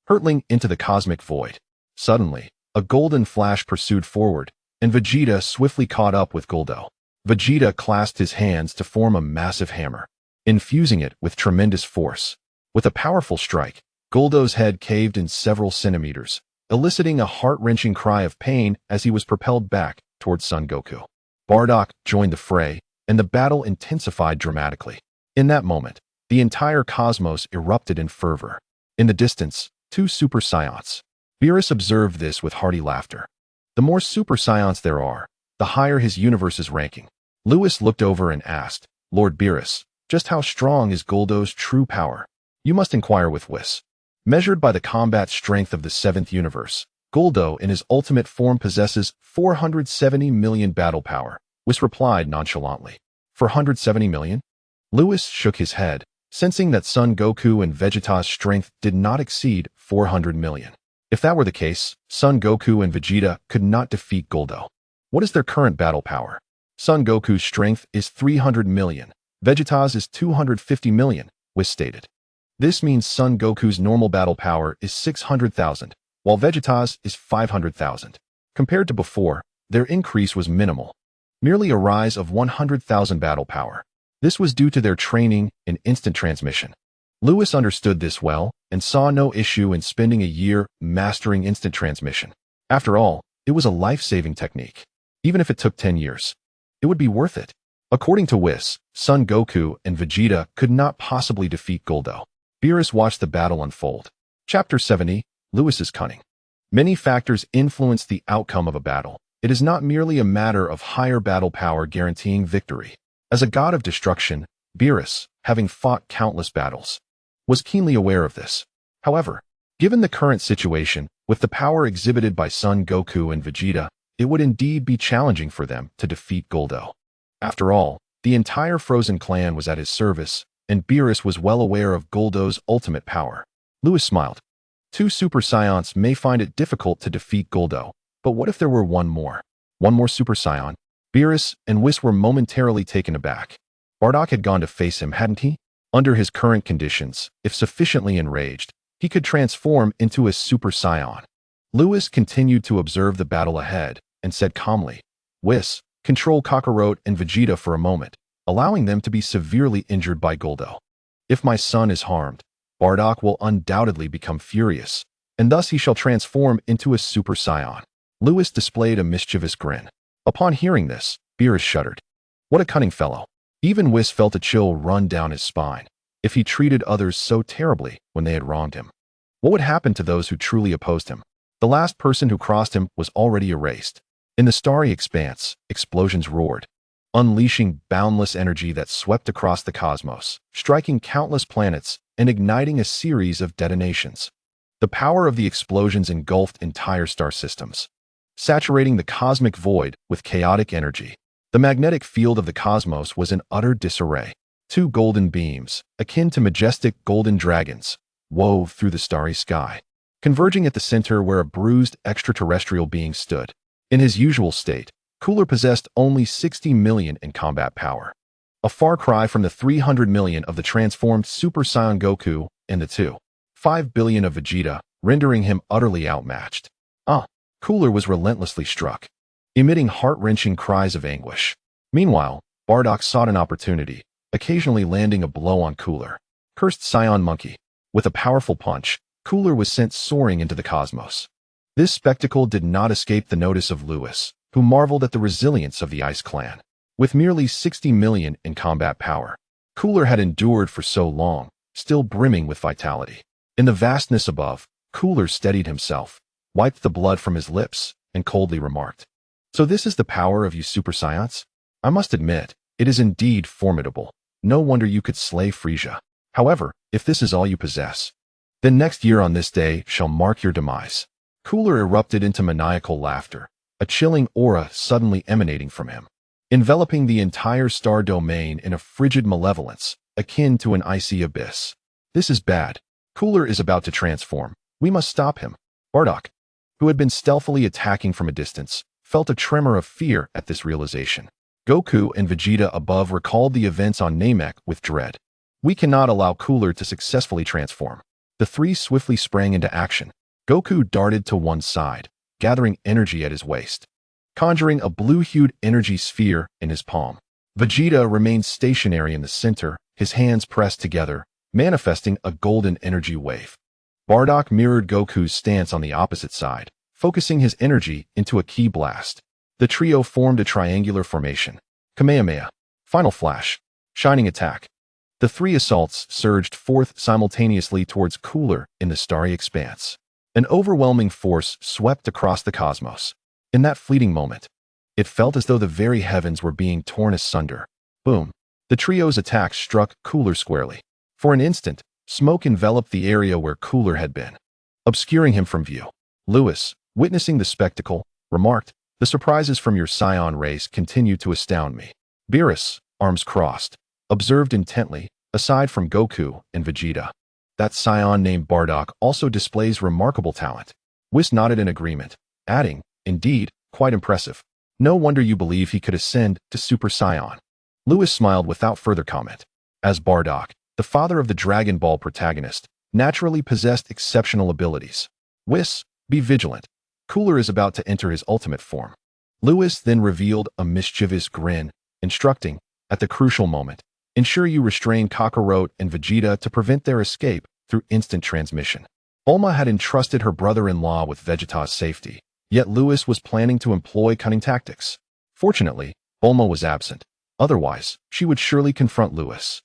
hurtling into the cosmic void. Suddenly, a golden flash pursued forward, and Vegeta swiftly caught up with Guldo. Vegeta clasped his hands to form a massive hammer, infusing it with tremendous force. With a powerful strike, Guldo's head caved in several centimeters, eliciting a heart-wrenching cry of pain as he was propelled back towards Son Goku. Bardock joined the fray, and the battle intensified dramatically. In that moment, the entire cosmos erupted in fervor. In the distance, two Super Saiyans. Beerus observed this with hearty laughter. The more Super Saiyans there are, the higher his universe's ranking. Lewis looked over and asked, Lord Beerus, just how strong is Guldo's true power? You must inquire with Whis. Measured by the combat strength of the 7th universe, Guldo in his ultimate form possesses 470 million battle power, Whis replied nonchalantly. 470 million? Lewis shook his head, sensing that Son Goku and Vegeta's strength did not exceed 400 million. If that were the case, Son Goku and Vegeta could not defeat Guldo. What is their current battle power? Son Goku's strength is 300 million. Vegeta's is 250 million, Whis stated. This means Son Goku's normal battle power is 600,000, while Vegeta's is 500,000. Compared to before, their increase was minimal, merely a rise of 100,000 battle power. This was due to their training in instant transmission. Lewis understood this well and saw no issue in spending a year mastering instant transmission. After all, it was a life-saving technique. Even if it took 10 years, it would be worth it. According to Whis, Son Goku and Vegeta could not possibly defeat Guldo. Beerus watched the battle unfold. Chapter 70, Lewis's Cunning. Many factors influence the outcome of a battle. It is not merely a matter of higher battle power guaranteeing victory. As a god of destruction, Beerus, having fought countless battles, was keenly aware of this. However, given the current situation, with the power exhibited by Son Goku and Vegeta, it would indeed be challenging for them to defeat Guldo. After all, the entire Frozen Clan was at his service, and Beerus was well aware of Guldo's ultimate power. Lewis smiled. Two Super Saiyans may find it difficult to defeat Guldo, but what if there were one more? One more Super Saiyan? Beerus and Whis were momentarily taken aback. Bardock had gone to face him, hadn't he? Under his current conditions, if sufficiently enraged, he could transform into a Super Saiyan. Lewis continued to observe the battle ahead and said calmly, Whis, control Kakarot and Vegeta for a moment, allowing them to be severely injured by Guldo. If my son is harmed, Bardock will undoubtedly become furious, and thus he shall transform into a Super Saiyan. Lewis displayed a mischievous grin. Upon hearing this, Beerus shuddered. What a cunning fellow. Even Whis felt a chill run down his spine. If he treated others so terribly when they had wronged him, what would happen to those who truly opposed him? The last person who crossed him was already erased. In the starry expanse, explosions roared. unleashing boundless energy that swept across the cosmos, striking countless planets and igniting a series of detonations. The power of the explosions engulfed entire star systems, saturating the cosmic void with chaotic energy. The magnetic field of the cosmos was in utter disarray. Two golden beams, akin to majestic golden dragons, wove through the starry sky, converging at the center where a bruised extraterrestrial being stood. In his usual state, Cooler possessed only 60 million in combat power, a far cry from the 300 million of the transformed Super Saiyan Goku and the 2.5 billion of Vegeta, rendering him utterly outmatched. Cooler was relentlessly struck, emitting heart-wrenching cries of anguish. Meanwhile, Bardock sought an opportunity, occasionally landing a blow on Cooler. Cursed Saiyan Monkey. With a powerful punch, Cooler was sent soaring into the cosmos. This spectacle did not escape the notice of Lewis, who marveled at the resilience of the Ice Clan. With merely 60 million in combat power, Cooler had endured for so long, still brimming with vitality. In the vastness above, Cooler steadied himself, wiped the blood from his lips, and coldly remarked, "So this is the power of you Super Saiyans? I must admit, it is indeed formidable. No wonder you could slay Frisia. However, if this is all you possess, then next year on this day shall mark your demise." Cooler erupted into maniacal laughter, a chilling aura suddenly emanating from him, enveloping the entire star domain in a frigid malevolence, akin to an icy abyss. "This is bad. Cooler is about to transform. We must stop him." Bardock, who had been stealthily attacking from a distance, felt a tremor of fear at this realization. Goku and Vegeta above recalled the events on Namek with dread. "We cannot allow Cooler to successfully transform." The three swiftly sprang into action. Goku darted to one side, gathering energy at his waist, conjuring a blue-hued energy sphere in his palm. Vegeta remained stationary in the center, his hands pressed together, manifesting a golden energy wave. Bardock mirrored Goku's stance on the opposite side, focusing his energy into a ki blast. The trio formed a triangular formation. Kamehameha. Final Flash. Shining Attack. The three assaults surged forth simultaneously towards Cooler in the starry expanse. An overwhelming force swept across the cosmos. In that fleeting moment, it felt as though the very heavens were being torn asunder. Boom. The trio's attack struck Cooler squarely. For an instant, smoke enveloped the area where Cooler had been, obscuring him from view. Lewis, witnessing the spectacle, remarked, "The surprises from your Saiyan race continue to astound me." Beerus, arms crossed, observed intently, aside from Goku and Vegeta. "That Saiyan named Bardock also displays remarkable talent." Whis nodded in agreement, adding, "Indeed, quite impressive. No wonder you believe he could ascend to Super Saiyan." Lewis smiled without further comment. As Bardock, the father of the Dragon Ball protagonist, naturally possessed exceptional abilities. "Whis, be vigilant. Cooler is about to enter his ultimate form." Lewis then revealed a mischievous grin, instructing, "At the crucial moment, ensure you restrain Kakarot and Vegeta to prevent their escape through instant transmission." Bulma had entrusted her brother-in-law with Vegeta's safety, yet Lewis was planning to employ cunning tactics. Fortunately, Bulma was absent. Otherwise, she would surely confront Lewis.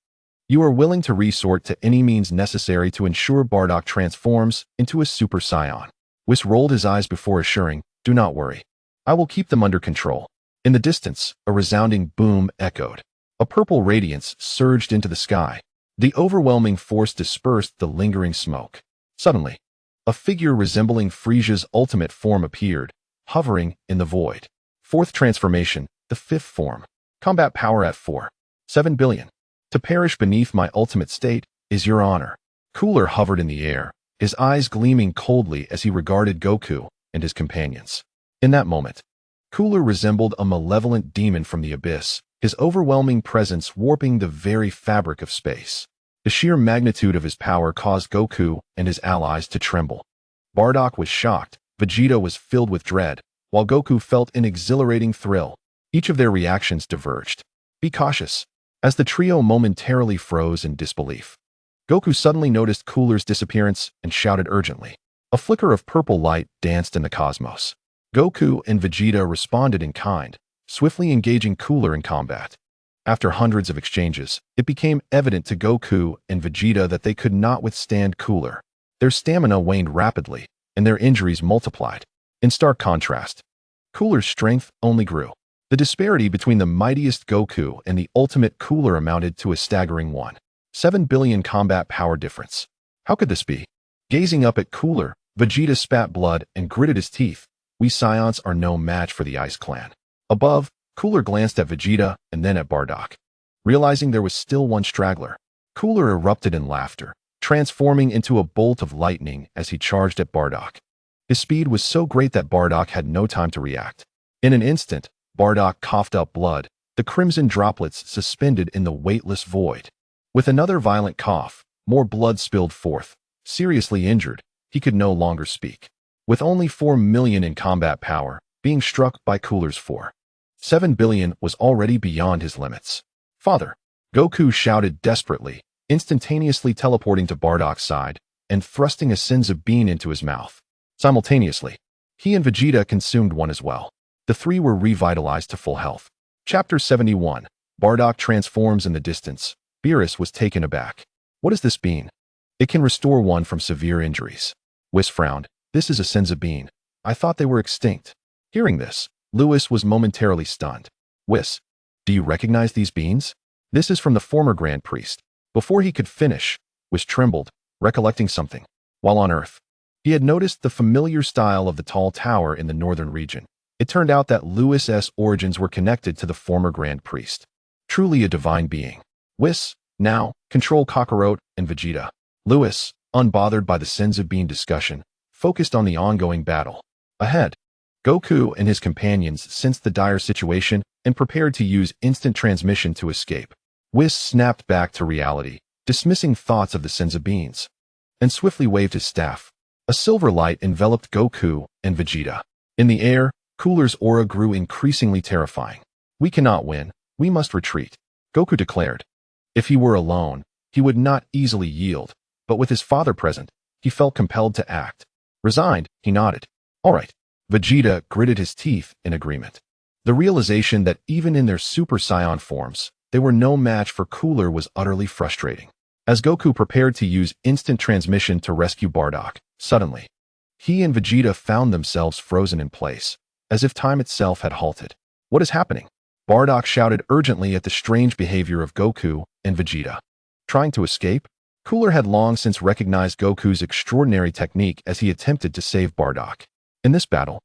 "You are willing to resort to any means necessary to ensure Bardock transforms into a Super Saiyan." Whis rolled his eyes before assuring, "Do not worry. I will keep them under control." In the distance, a resounding boom echoed. A purple radiance surged into the sky. The overwhelming force dispersed the lingering smoke. Suddenly, a figure resembling Frisia's ultimate form appeared, hovering in the void. Fourth transformation, the fifth form. Combat power at 4.7 billion. "To perish beneath my ultimate state is your honor." Cooler hovered in the air, his eyes gleaming coldly as he regarded Goku and his companions. In that moment, Cooler resembled a malevolent demon from the abyss, his overwhelming presence warping the very fabric of space. The sheer magnitude of his power caused Goku and his allies to tremble. Bardock was shocked, Vegeta was filled with dread, while Goku felt an exhilarating thrill. Each of their reactions diverged. "Be cautious." As the trio momentarily froze in disbelief, Goku suddenly noticed Cooler's disappearance and shouted urgently. A flicker of purple light danced in the cosmos. Goku and Vegeta responded in kind, swiftly engaging Cooler in combat. After hundreds of exchanges, it became evident to Goku and Vegeta that they could not withstand Cooler. Their stamina waned rapidly, and their injuries multiplied. In stark contrast, Cooler's strength only grew. The disparity between the mightiest Goku and the ultimate Cooler amounted to a staggering 1.7 billion combat power difference. How could this be? Gazing up at Cooler, Vegeta spat blood and gritted his teeth. We Saiyans are no match for the Ice Clan. Above, Cooler glanced at Vegeta and then at Bardock. Realizing there was still one straggler, Cooler erupted in laughter, transforming into a bolt of lightning as he charged at Bardock. His speed was so great that Bardock had no time to react. In an instant, Bardock coughed up blood, the crimson droplets suspended in the weightless void. With another violent cough, more blood spilled forth. Seriously injured, he could no longer speak. With only 4 million in combat power, being struck by Cooler's 4.7 billion was already beyond his limits. Father! Goku shouted desperately, instantaneously teleporting to Bardock's side and thrusting a Senzu bean into his mouth. Simultaneously, he and Vegeta consumed one as well. The three were revitalized to full health. Chapter 71. Bardock transforms in the distance. Beerus was taken aback. What is this bean? It can restore one from severe injuries. Whis frowned. This is a Senzu bean. I thought they were extinct. Hearing this, Lewis was momentarily stunned. Whis, do you recognize these beans? This is from the former Grand Priest. Before he could finish, Whis trembled, recollecting something. While on Earth, he had noticed the familiar style of the tall tower in the northern region. It turned out that Lewis's origins were connected to the former Grand Priest. Truly a divine being. Whis, now, control Kakarot and Vegeta. Lewis, unbothered by the Senzu bean discussion, focused on the ongoing battle. Ahead, Goku and his companions sensed the dire situation and prepared to use instant transmission to escape. Whis snapped back to reality, dismissing thoughts of the Senzu beans, and swiftly waved his staff. A silver light enveloped Goku and Vegeta. In the air, Cooler's aura grew increasingly terrifying. We cannot win. We must retreat, Goku declared. If he were alone, he would not easily yield, but with his father present, he felt compelled to act. Resigned, he nodded. All right. Vegeta gritted his teeth in agreement. The realization that even in their Super Saiyan forms, they were no match for Cooler was utterly frustrating. As Goku prepared to use instant transmission to rescue Bardock, suddenly, he and Vegeta found themselves frozen in place, as if time itself had halted. What is happening? Bardock shouted urgently at the strange behavior of Goku and Vegeta. Trying to escape? Cooler had long since recognized Goku's extraordinary technique as he attempted to save Bardock. In this battle,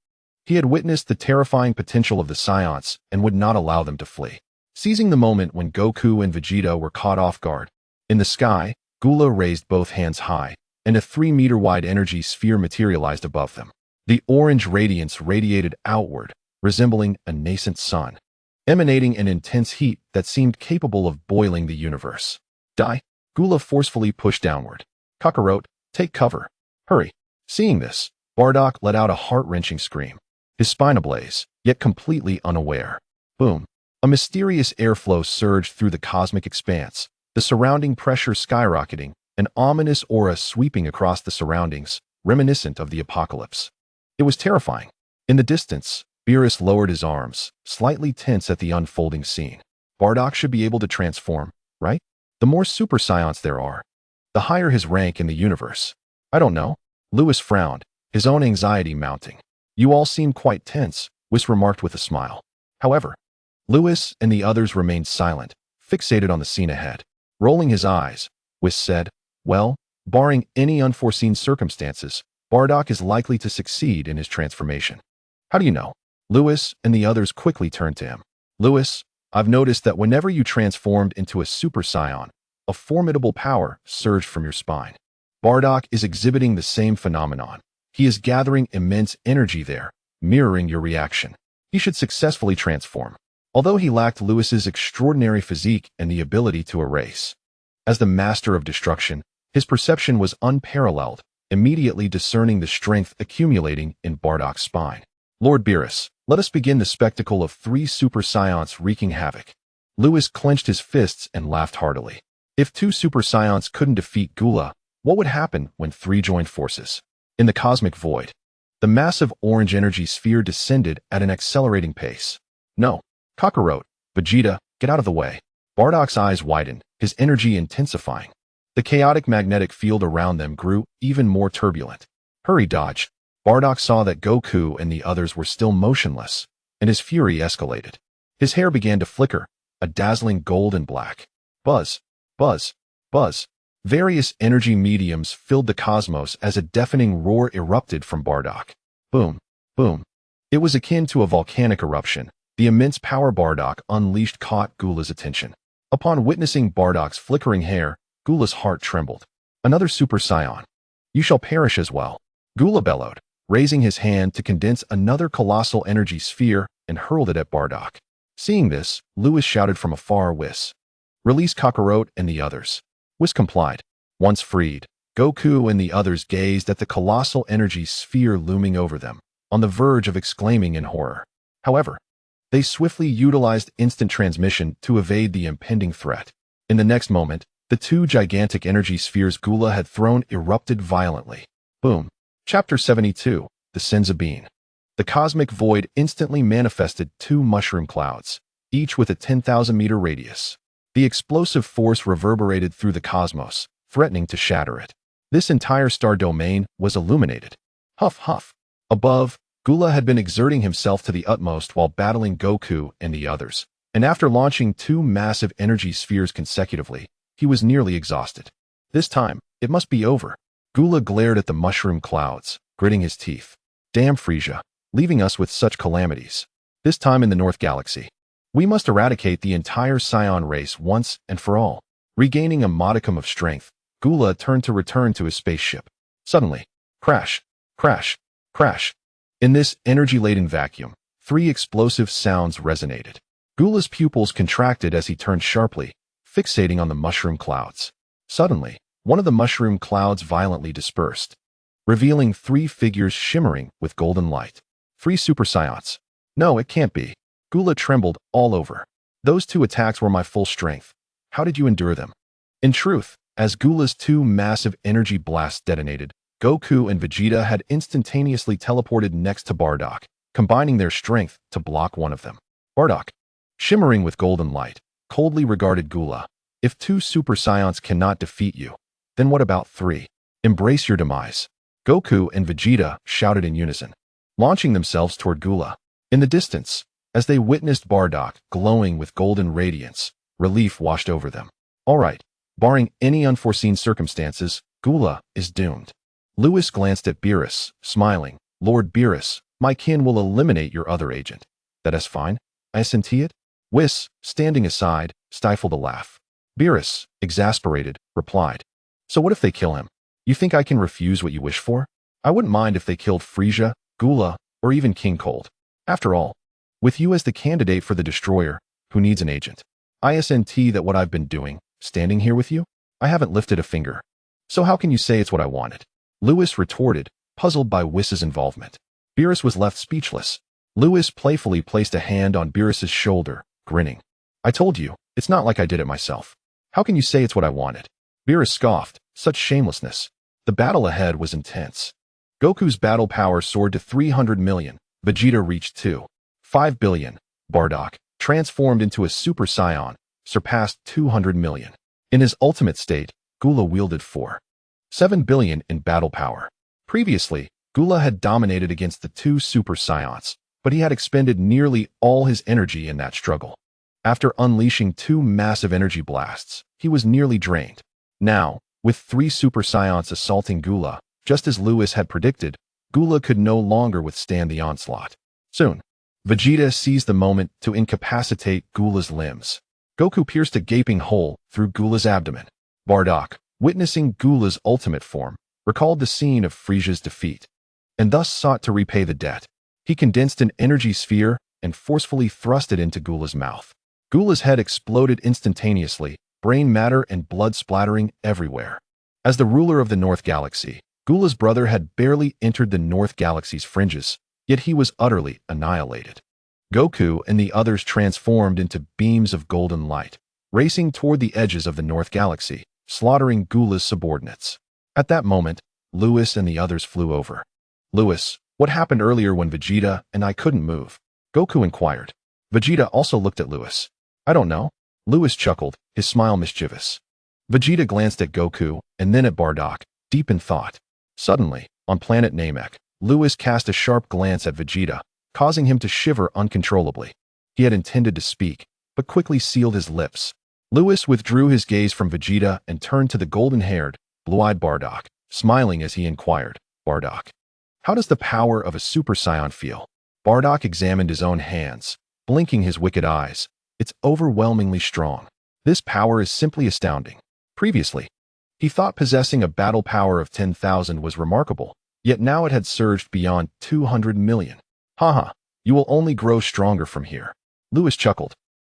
he had witnessed the terrifying potential of the Saiyans and would not allow them to flee. Seizing the moment when Goku and Vegeta were caught off guard, in the sky, Gula raised both hands high, and a 3-meter-wide energy sphere materialized above them. The orange radiance radiated outward, resembling a nascent sun, emanating an intense heat that seemed capable of boiling the universe. Die! Gula forcefully pushed downward. Kakarot, take cover. Hurry. Seeing this, Bardock let out a heart-wrenching scream, his spine ablaze, yet completely unaware. Boom. A mysterious airflow surged through the cosmic expanse, the surrounding pressure skyrocketing, an ominous aura sweeping across the surroundings, reminiscent of the apocalypse. It was terrifying. In the distance, Beerus lowered his arms, slightly tense at the unfolding scene. Bardock should be able to transform, right? The more Super Saiyans there are, the higher his rank in the universe. I don't know. Lewis frowned, his own anxiety mounting. You all seem quite tense, Whis remarked with a smile. However, Lewis and the others remained silent, fixated on the scene ahead. Rolling his eyes, Whis said, well, barring any unforeseen circumstances, Bardock is likely to succeed in his transformation. How do you know? Lewis and the others quickly turned to him. Lewis, I've noticed that whenever you transformed into a Super Saiyan, a formidable power surged from your spine. Bardock is exhibiting the same phenomenon. He is gathering immense energy there, mirroring your reaction. He should successfully transform, although he lacked Lewis's extraordinary physique and the ability to erase. As the master of destruction, his perception was unparalleled, immediately discerning the strength accumulating in Bardock's spine. Lord Beerus, let us begin the spectacle of 3 Super Saiyans wreaking havoc. Lewis clenched his fists and laughed heartily. If 2 Super Saiyans couldn't defeat Gula, what would happen when 3 joined forces? In the cosmic void, the massive orange energy sphere descended at an accelerating pace. No. Kakarot, Vegeta, get out of the way. Bardock's eyes widened, his energy intensifying. The chaotic magnetic field around them grew even more turbulent. Hurry, dodge. Bardock saw that Goku and the others were still motionless, and his fury escalated. His hair began to flicker, a dazzling gold and black. Buzz, buzz, buzz. Various energy mediums filled the cosmos as a deafening roar erupted from Bardock. Boom, boom. It was akin to a volcanic eruption. The immense power Bardock unleashed caught Gula's attention. Upon witnessing Bardock's flickering hair, Gula's heart trembled. Another Super Saiyan. You shall perish as well. Gula bellowed, raising his hand to condense another colossal energy sphere and hurled it at Bardock. Seeing this, Lewis shouted from afar, Whis. Release Kakarot and the others. Whis complied. Once freed, Goku and the others gazed at the colossal energy sphere looming over them, on the verge of exclaiming in horror. However, they swiftly utilized instant transmission to evade the impending threat. In the next moment, the two gigantic energy spheres Gula had thrown erupted violently. Boom. Chapter 72, The Senza Bean. The cosmic void instantly manifested two mushroom clouds, each with a 10,000-meter radius. The explosive force reverberated through the cosmos, threatening to shatter it. This entire star domain was illuminated. Huff, huff. Above, Gula had been exerting himself to the utmost while battling Goku and the others, and after launching two massive energy spheres consecutively, he was nearly exhausted. This time, it must be over. Gula glared at the mushroom clouds, gritting his teeth. Damn Frieza, leaving us with such calamities. This time in the North Galaxy. We must eradicate the entire Saiyan race once and for all. Regaining a modicum of strength, Gula turned to return to his spaceship. Suddenly, crash, crash, crash. In this energy-laden vacuum, three explosive sounds resonated. Gula's pupils contracted as he turned sharply, fixating on the mushroom clouds. Suddenly, one of the mushroom clouds violently dispersed, revealing three figures shimmering with golden light. Three Super Saiyans. No, it can't be. Gula trembled all over. Those two attacks were my full strength. How did you endure them? In truth, as Gula's two massive energy blasts detonated, Goku and Vegeta had instantaneously teleported next to Bardock, combining their strength to block one of them. Bardock, shimmering with golden light, coldly regarded Gula. If two Super Saiyans cannot defeat you, then what about three? Embrace your demise. Goku and Vegeta shouted in unison, launching themselves toward Gula. In the distance, as they witnessed Bardock glowing with golden radiance, relief washed over them. All right, barring any unforeseen circumstances, Gula is doomed. Lewis glanced at Beerus, smiling. Lord Beerus, my kin will eliminate your other agent. That is fine. I assent it. Whis, standing aside, stifled a laugh. Beerus, exasperated, replied. So what if they kill him? You think I can refuse what you wish for? I wouldn't mind if they killed Frieza, Gula, or even King Cold. After all, with you as the candidate for the destroyer, who needs an agent? I assent that what I've been doing, standing here with you, I haven't lifted a finger. So how can you say it's what I wanted? Lewis retorted, puzzled by Whis's involvement. Beerus was left speechless. Lewis playfully placed a hand on Beerus's shoulder, grinning. I told you, it's not like I did it myself. How can you say it's what I wanted? Beerus scoffed, such shamelessness. The battle ahead was intense. Goku's battle power soared to 300 million. Vegeta reached 2.5 billion. Bardock, transformed into a Super Saiyan, surpassed 200 million. In his ultimate state, Gula wielded 4.7 billion in battle power. Previously, Gula had dominated against the two Super Saiyans, but he had expended nearly all his energy in that struggle. After unleashing two massive energy blasts, he was nearly drained. Now, with three Super Saiyans assaulting Gula, just as Lewis had predicted, Gula could no longer withstand the onslaught. Soon, Vegeta seized the moment to incapacitate Gula's limbs. Goku pierced a gaping hole through Gula's abdomen. Bardock, witnessing Gula's ultimate form, recalled the scene of Frieza's defeat, and thus sought to repay the debt. He condensed an energy sphere and forcefully thrust it into Gula's mouth. Gula's head exploded instantaneously, brain matter and blood splattering everywhere. As the ruler of the North Galaxy, Gula's brother had barely entered the North Galaxy's fringes, yet he was utterly annihilated. Goku and the others transformed into beams of golden light, racing toward the edges of the North Galaxy, slaughtering Gula's subordinates. At that moment, Lewis and the others flew over. Lewis, what happened earlier when Vegeta and I couldn't move? Goku inquired. Vegeta also looked at Lewis. I don't know. Lewis chuckled, his smile mischievous. Vegeta glanced at Goku and then at Bardock, deep in thought. Suddenly, on planet Namek, Lewis cast a sharp glance at Vegeta, causing him to shiver uncontrollably. He had intended to speak, but quickly sealed his lips. Lewis withdrew his gaze from Vegeta and turned to the golden-haired, blue-eyed Bardock, smiling as he inquired, "Bardock, how does the power of a Super Saiyan feel?" Bardock examined his own hands, blinking his wicked eyes. "It's overwhelmingly strong. This power is simply astounding." Previously, he thought possessing a battle power of 10,000 was remarkable, yet now it had surged beyond 200 million. Haha, you will only grow stronger from here. Lewis chuckled.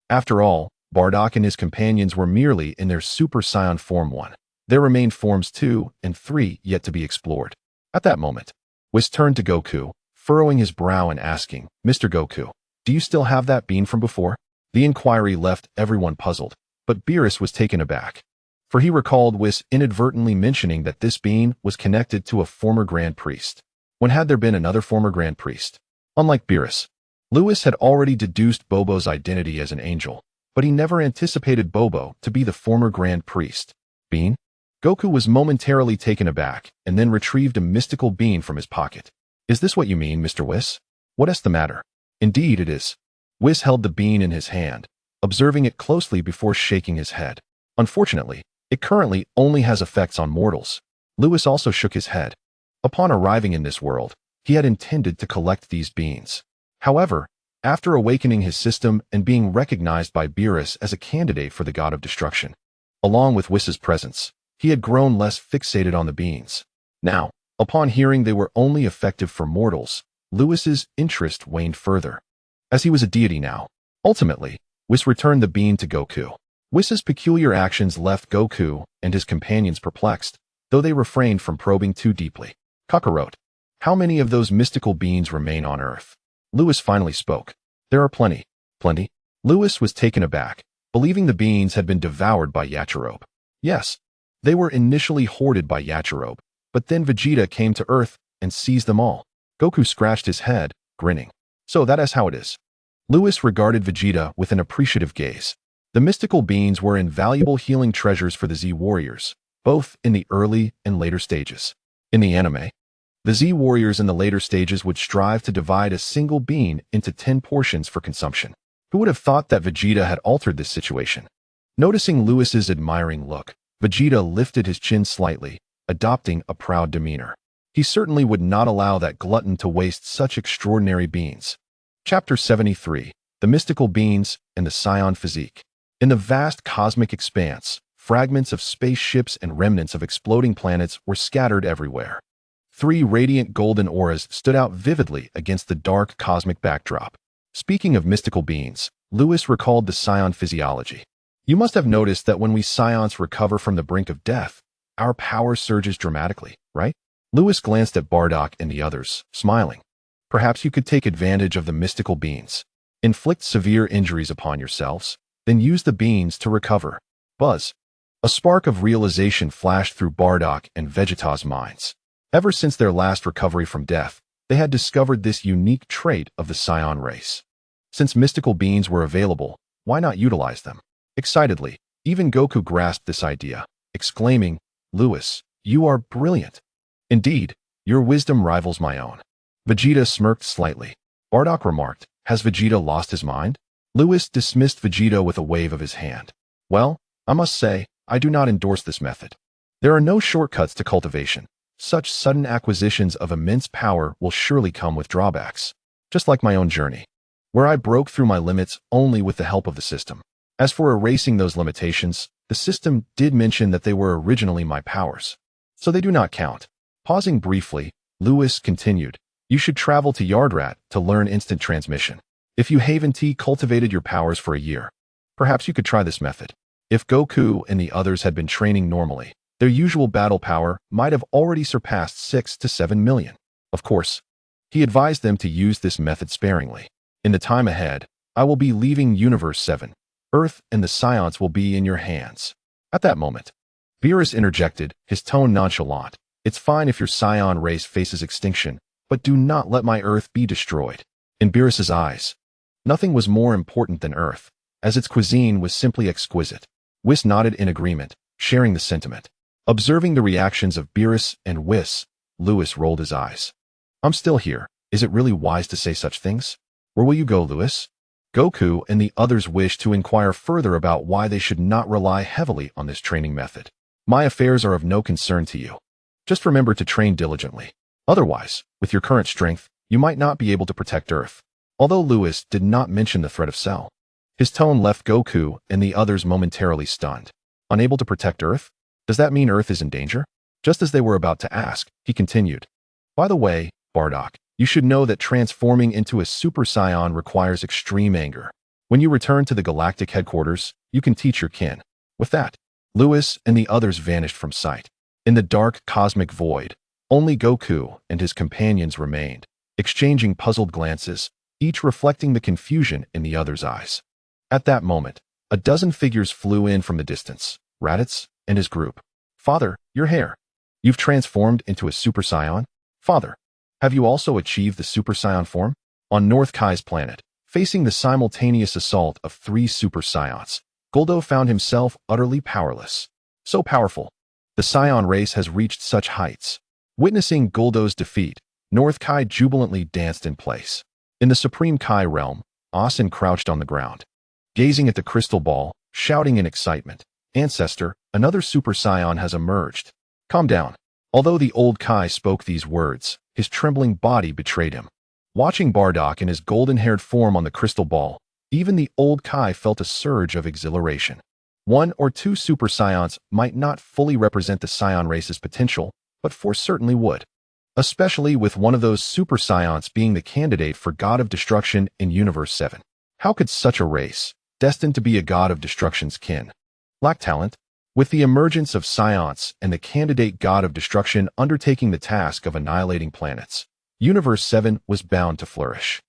After all, Bardock and his companions were merely in their Super Saiyan Form 1. There remained Forms 2 and 3 yet to be explored. At that moment, Whis turned to Goku, furrowing his brow and asking, "Mr. Goku, do you still have that bean from before?" The inquiry left everyone puzzled, but Beerus was taken aback, for he recalled Whis inadvertently mentioning that this bean was connected to a former Grand Priest. When had there been another former Grand Priest? Unlike Beerus, Lewis had already deduced Bobo's identity as an angel, but he never anticipated Bobo to be the former Grand Priest. Bean? Goku was momentarily taken aback and then retrieved a mystical bean from his pocket. "Is this what you mean, Mr. Whis? What is the matter?" "Indeed it is." Whis held the bean in his hand, observing it closely before shaking his head. "Unfortunately, it currently only has effects on mortals." Lewis also shook his head. Upon arriving in this world, he had intended to collect these beans. However, after awakening his system and being recognized by Beerus as a candidate for the God of Destruction, along with Whis's presence, he had grown less fixated on the beans. Now, upon hearing they were only effective for mortals, Lewis's interest waned further. As he was a deity now, ultimately, Whis returned the bean to Goku. Whis's peculiar actions left Goku and his companions perplexed, though they refrained from probing too deeply. "Kakarot, how many of those mystical beans remain on Earth?" Lewis finally spoke. "There are plenty." "Plenty?" Lewis was taken aback, believing the beans had been devoured by Yachirobe. "Yes, they were initially hoarded by Yachirobe, but then Vegeta came to Earth and seized them all." Goku scratched his head, grinning. "So that is how it is." Lewis regarded Vegeta with an appreciative gaze. The mystical beans were invaluable healing treasures for the Z warriors, both in the early and later stages. In the anime, the Z warriors in the later stages would strive to divide a single bean into 10 portions for consumption. Who would have thought that Vegeta had altered this situation? Noticing Lewis's admiring look, Vegeta lifted his chin slightly, adopting a proud demeanor. He certainly would not allow that glutton to waste such extraordinary beans. Chapter 73, The Mystical Beans and the Saiyan Physique. In the vast cosmic expanse, fragments of spaceships and remnants of exploding planets were scattered everywhere. 3 radiant golden auras stood out vividly against the dark cosmic backdrop. Speaking of mystical beings, Lewis recalled the Saiyan physiology. "You must have noticed that when we Saions recover from the brink of death, our power surges dramatically, right?" Lewis glanced at Bardock and the others, smiling. "Perhaps you could take advantage of the mystical beans. Inflict severe injuries upon yourselves, then use the beans to recover." Buzz. A spark of realization flashed through Bardock and Vegeta's minds. Ever since their last recovery from death, they had discovered this unique trait of the Saiyan race. Since mystical beans were available, why not utilize them? Excitedly, even Goku grasped this idea, exclaiming, "Lewis, you are brilliant. Indeed, your wisdom rivals my own." Vegeta smirked slightly. Bardock remarked, "Has Vegeta lost his mind?" Lewis dismissed Vegeta with a wave of his hand. "Well, I must say, I do not endorse this method. There are no shortcuts to cultivation. Such sudden acquisitions of immense power will surely come with drawbacks, just like my own journey, where I broke through my limits only with the help of the system. As for erasing those limitations, the system did mention that they were originally my powers, so they do not count." Pausing briefly, Lewis continued, "You should travel to Yardrat to learn instant transmission. If you Haven T cultivated your powers for a year, perhaps you could try this method." If Goku and the others had been training normally, their usual battle power might have already surpassed 6 to 7 million. Of course, he advised them to use this method sparingly. "In the time ahead, I will be leaving Universe 7. Earth and the Science will be in your hands." At that moment, Beerus interjected, his tone nonchalant. "It's fine if your Saiyan race faces extinction, but do not let my Earth be destroyed." In Beerus's eyes, nothing was more important than Earth, as its cuisine was simply exquisite. Whis nodded in agreement, sharing the sentiment. Observing the reactions of Beerus and Whis, Lewis rolled his eyes. "I'm still here. Is it really wise to say such things? Where will you go, Lewis?" Goku and the others wished to inquire further about why they should not rely heavily on this training method. My affairs are of no concern to you. Just remember to train diligently. Otherwise, with your current strength, you might not be able to protect Earth. Although Lewis did not mention the threat of Cell, his tone left Goku and the others momentarily stunned. Unable to protect Earth? Does that mean Earth is in danger? Just as they were about to ask, he continued. By the way, Bardock, you should know that transforming into a Super Saiyan requires extreme anger. When you return to the galactic headquarters, you can teach your kin. With that, Lewis and the others vanished from sight. In the dark cosmic void, only Goku and his companions remained, exchanging puzzled glances, each reflecting the confusion in the other's eyes. At that moment, a dozen figures flew in from the distance, Raditz and his group. Father, your hair. You've transformed into a Super Saiyan? Father, have you also achieved the Super Saiyan form? On North Kai's planet, facing the simultaneous assault of 3 Super Saiyans, Guldo found himself utterly powerless. So powerful. The Saiyan race has reached such heights. Witnessing Guldo's defeat, North Kai jubilantly danced in place. In the Supreme Kai realm, Asen crouched on the ground, gazing at the crystal ball, shouting in excitement. Ancestor, another Super Saiyan has emerged. Calm down. Although the old Kai spoke these words, his trembling body betrayed him. Watching Bardock in his golden-haired form on the crystal ball, even the old Kai felt a surge of exhilaration. 1 or 2 Super Saiyans might not fully represent the Saiyan race's potential, but 4 certainly would. Especially with one of those Super Saiyans being the candidate for God of Destruction in Universe 7. How could such a race, destined to be a God of Destruction's kin, lack talent? With the emergence of Saiyans and the candidate God of Destruction undertaking the task of annihilating planets, Universe 7 was bound to flourish.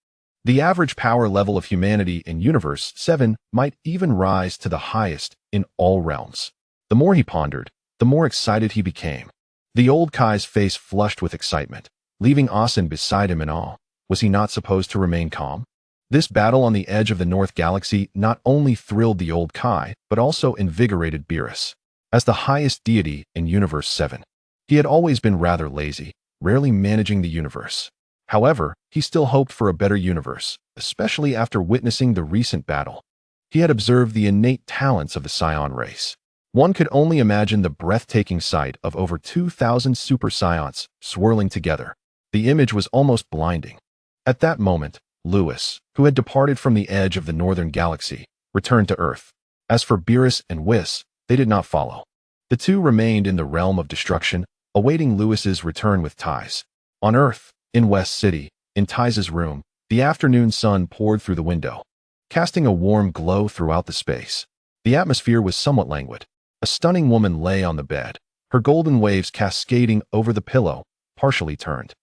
The average power level of humanity in Universe 7 might even rise to the highest in all realms. The more he pondered, the more excited he became. The old Kai's face flushed with excitement, leaving Asen beside him in awe. Was he not supposed to remain calm? This battle on the edge of the North Galaxy not only thrilled the old Kai, but also invigorated Beerus. As the highest deity in Universe 7, he had always been rather lazy, rarely managing the universe. However, he still hoped for a better universe, especially after witnessing the recent battle. He had observed the innate talents of the Saiyan race. One could only imagine the breathtaking sight of over 2,000 Super Saiyans swirling together. The image was almost blinding. At that moment, Lewis, who had departed from the edge of the northern galaxy, returned to Earth. As for Beerus and Whis, they did not follow. The two remained in the realm of destruction, awaiting Lewis's return with Ties. On Earth, in West City, in Ties' room, the afternoon sun poured through the window, casting a warm glow throughout the space. The atmosphere was somewhat languid. A stunning woman lay on the bed, her golden waves cascading over the pillow, partially turned.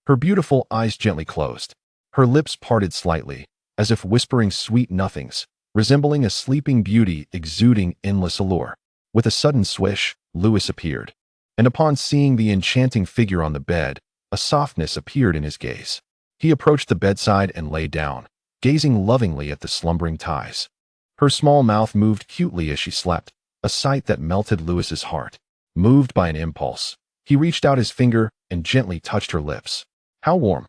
Her beautiful eyes gently closed. Her lips parted slightly, as if whispering sweet nothings, resembling a sleeping beauty exuding endless allure. With a sudden swish, Lewis appeared. And upon seeing the enchanting figure on the bed, a softness appeared in his gaze. He approached the bedside and lay down, gazing lovingly at the slumbering Ties. Her small mouth moved cutely as she slept, a sight that melted Lewis's heart. Moved by an impulse, he reached out his finger and gently touched her lips. How warm!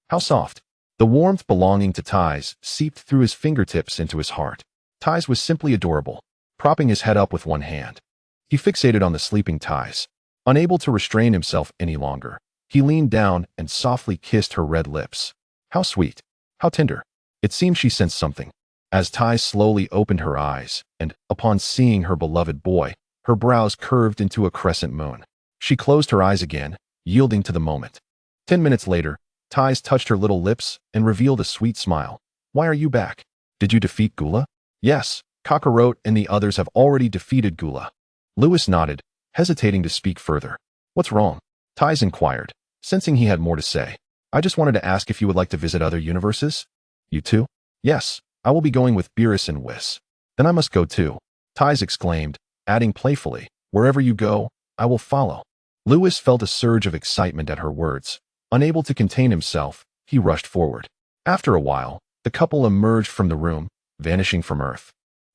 How soft! The warmth belonging to Ties seeped through his fingertips into his heart. Ties was simply adorable, propping his head up with one hand. He fixated on the sleeping Ties. Unable to restrain himself any longer, he leaned down and softly kissed her red lips. How sweet! How tender! It seemed she sensed something. As Ties slowly opened her eyes, and, upon seeing her beloved boy, her brows curved into a crescent moon. She closed her eyes again, yielding to the moment. 10 minutes later, Ties touched her little lips and revealed a sweet smile. Why are you back? Did you defeat Gula? Yes, Kakarot and the others have already defeated Gula. Lewis nodded, hesitating to speak further. What's wrong? Ties inquired, sensing he had more to say. I just wanted to ask if you would like to visit other universes? You too? Yes, I will be going with Beerus and Whis. Then I must go too. Ties exclaimed, adding playfully, wherever you go, I will follow. Lewis felt a surge of excitement at her words. Unable to contain himself, he rushed forward. After a while, the couple emerged from the room, vanishing from Earth,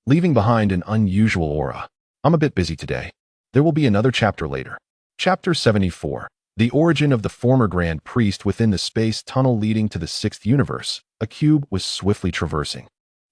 leaving behind an unusual aura. I'm a bit busy today. There will be another chapter later. Chapter 74. The origin of the former Grand Priest within the space tunnel leading to the 6th universe. A cube was swiftly traversing.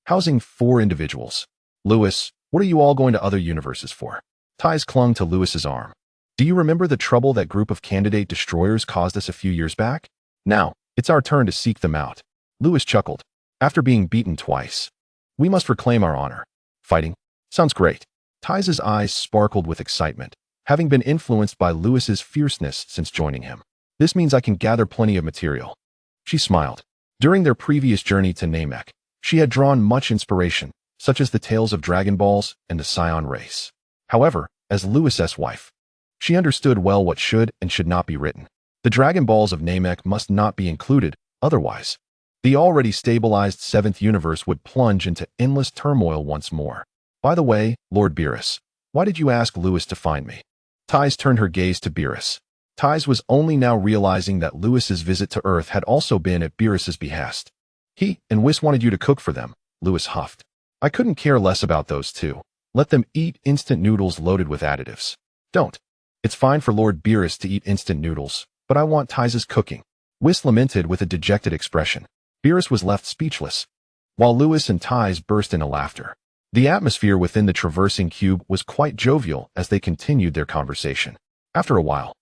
housing 4 individuals. Lewis, what are you all going to other universes for? Ties clung to Lewis's arm. Do you remember the trouble that group of candidate destroyers caused us a few years back? Now, it's our turn to seek them out. Lewis chuckled. After being beaten twice, we must reclaim our honor. Fighting? Sounds great. Ties' eyes sparkled with excitement, having been influenced by Lewis's fierceness since joining him. This means I can gather plenty of material. She smiled. During their previous journey to Namek, she had drawn much inspiration, such as the tales of Dragon Balls and the Saiyan race. However, as Lewis's wife, she understood well what should and should not be written. The Dragon Balls of Namek must not be included, otherwise, the already stabilized 7th universe would plunge into endless turmoil once more. By the way, Lord Beerus, why did you ask Lewis to find me? Ties turned her gaze to Beerus. Ties was only now realizing that Lewis's visit to Earth had also been at Beerus's behest. He and Whis wanted you to cook for them, Lewis huffed. I couldn't care less about those two. Let them eat instant noodles loaded with additives. Don't. It's fine for Lord Beerus to eat instant noodles, but I want Ties' cooking. Whis lamented with a dejected expression. Beerus was left speechless, while Lewis and Ties burst into laughter. The atmosphere within the traversing cube was quite jovial as they continued their conversation. After a while,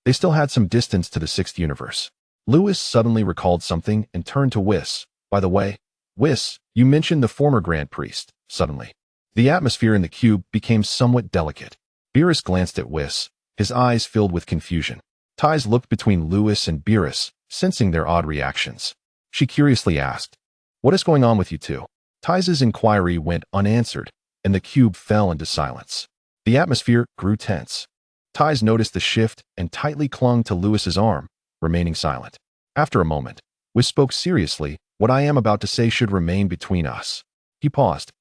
they still had some distance to the 6th universe. Lewis suddenly recalled something and turned to Whis. By the way, Whis, you mentioned the former Grand Priest. Suddenly, the atmosphere in the cube became somewhat delicate. Beerus glanced at Whis, his eyes filled with confusion. Ties looked between Lewis and Beerus, sensing their odd reactions. She curiously asked, "What is going on with you two?" Ties' inquiry went unanswered, and the cube fell into silence. The atmosphere grew tense. Ties noticed the shift and tightly clung to Lewis's arm, remaining silent. After a moment, Whis spoke seriously, "What I am about to say should remain between us." He paused,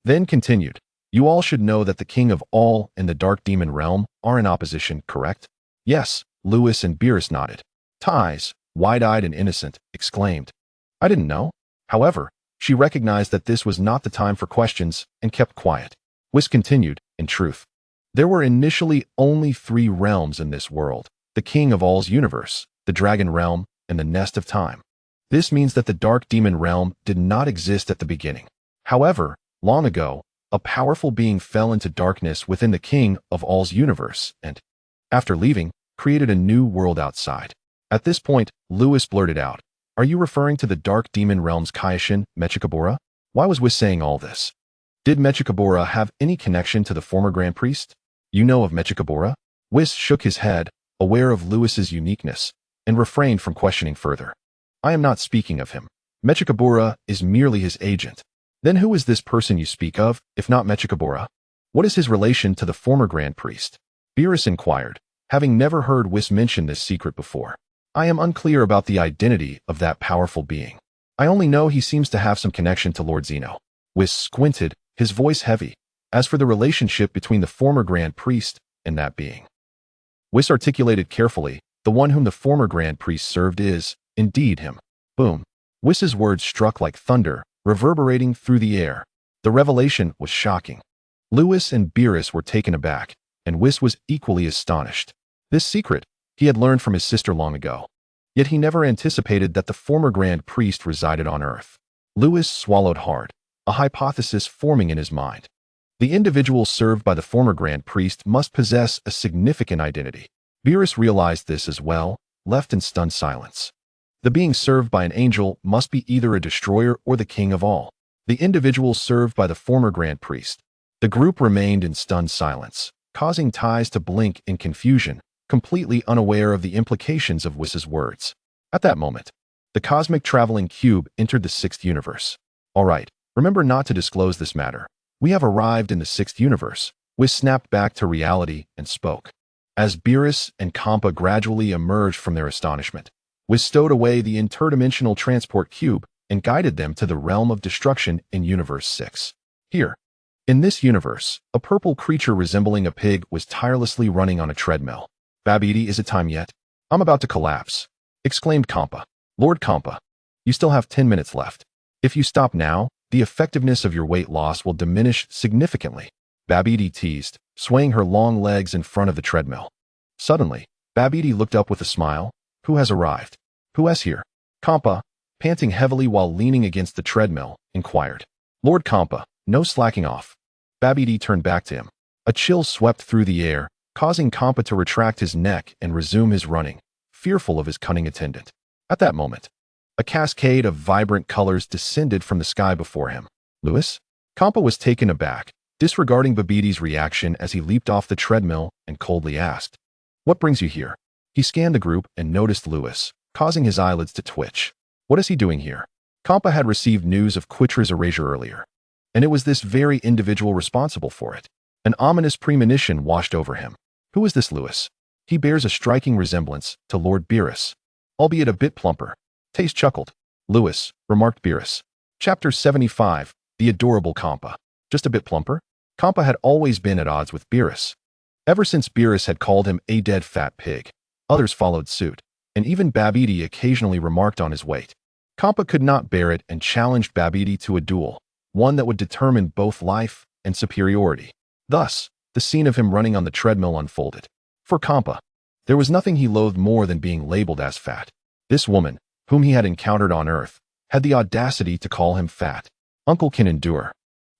then continued, "You all should know that the King of All and the Dark Demon Realm are in opposition, correct?" "Yes," Lewis and Beerus nodded. Ties, wide-eyed and innocent, exclaimed, "I didn't know." However, she recognized that this was not the time for questions and kept quiet. Whis continued, "In truth, there were initially only 3 realms in this world, the King of All's universe, the Dragon Realm, and the Nest of Time. This means that the Dark Demon Realm did not exist at the beginning. However, long ago, a powerful being fell into darkness within the King of All's universe and, after leaving, created a new world outside." At this point, Lewis blurted out, "Are you referring to the Dark Demon Realm's Kaioshin, Mechikabura?" Why was Whis saying all this? Did Mechikabura have any connection to the former Grand Priest? "You know of Mechikabura?" Whis shook his head, aware of Lewis's uniqueness, and refrained from questioning further. "I am not speaking of him. Mechikabura is merely his agent." "Then who is this person you speak of, if not Mechikabura? What is his relation to the former Grand Priest?" Beerus inquired, having never heard Whis mention this secret before. "I am unclear about the identity of that powerful being. I only know he seems to have some connection to Lord Zeno." Whis squinted, his voice heavy. "As for the relationship between the former Grand Priest and that being," Whis articulated carefully, "the one whom the former Grand Priest served is, indeed, him." Boom. Whis' words struck like thunder, reverberating through the air. The revelation was shocking. Lewis and Beerus were taken aback, and Whis was equally astonished. This secret he had learned from his sister long ago. Yet he never anticipated that the former Grand Priest resided on Earth. Lewis swallowed hard, a hypothesis forming in his mind. The individual served by the former Grand Priest must possess a significant identity. Beerus realized this as well, left in stunned silence. The being served by an angel must be either a destroyer or the King of All. The individual served by the former Grand Priest. The group remained in stunned silence, causing Ties to blink in confusion, completely unaware of the implications of Whis' words. At that moment, the cosmic traveling cube entered the 6th universe. "All right, remember not to disclose this matter. We have arrived in the 6th universe." Whis snapped back to reality and spoke. As Beerus and Kampa gradually emerged from their astonishment, Whis stowed away the interdimensional transport cube and guided them to the realm of destruction in Universe 6. Here, in this universe, a purple creature resembling a pig was tirelessly running on a treadmill. "Babidi, is it time yet? I'm about to collapse," exclaimed Kampa. "Lord Kampa, you still have 10 minutes left. If you stop now, the effectiveness of your weight loss will diminish significantly," Babidi teased, swaying her long legs in front of the treadmill. Suddenly, Babidi looked up with a smile. "Who has arrived? Who is here?" Kampa, panting heavily while leaning against the treadmill, inquired. Lord Kampa, no slacking off. Babidi turned back to him. A chill swept through the air, causing Kampa to retract his neck and resume his running, fearful of his cunning attendant. At that moment, a cascade of vibrant colors descended from the sky before him. Louis? Kampa was taken aback, disregarding Babidi's reaction as he leaped off the treadmill and coldly asked, "What brings you here?" He scanned the group and noticed Louis, causing his eyelids to twitch. What is he doing here? Kampa had received news of Quitra's erasure earlier, and it was this very individual responsible for it. An ominous premonition washed over him. Who is this Louis? He bears a striking resemblance to Lord Beerus, albeit a bit plumper. Taze chuckled. Louis, remarked Beerus. Chapter 75, The Adorable Kampa. Just a bit plumper? Kampa had always been at odds with Beerus. Ever since Beerus had called him a dead fat pig, others followed suit, and even Babidi occasionally remarked on his weight. Kampa could not bear it and challenged Babidi to a duel, one that would determine both life and superiority. Thus, the scene of him running on the treadmill unfolded. For Kampa, there was nothing he loathed more than being labeled as fat. This woman, whom he had encountered on Earth, had the audacity to call him fat. Uncle can endure,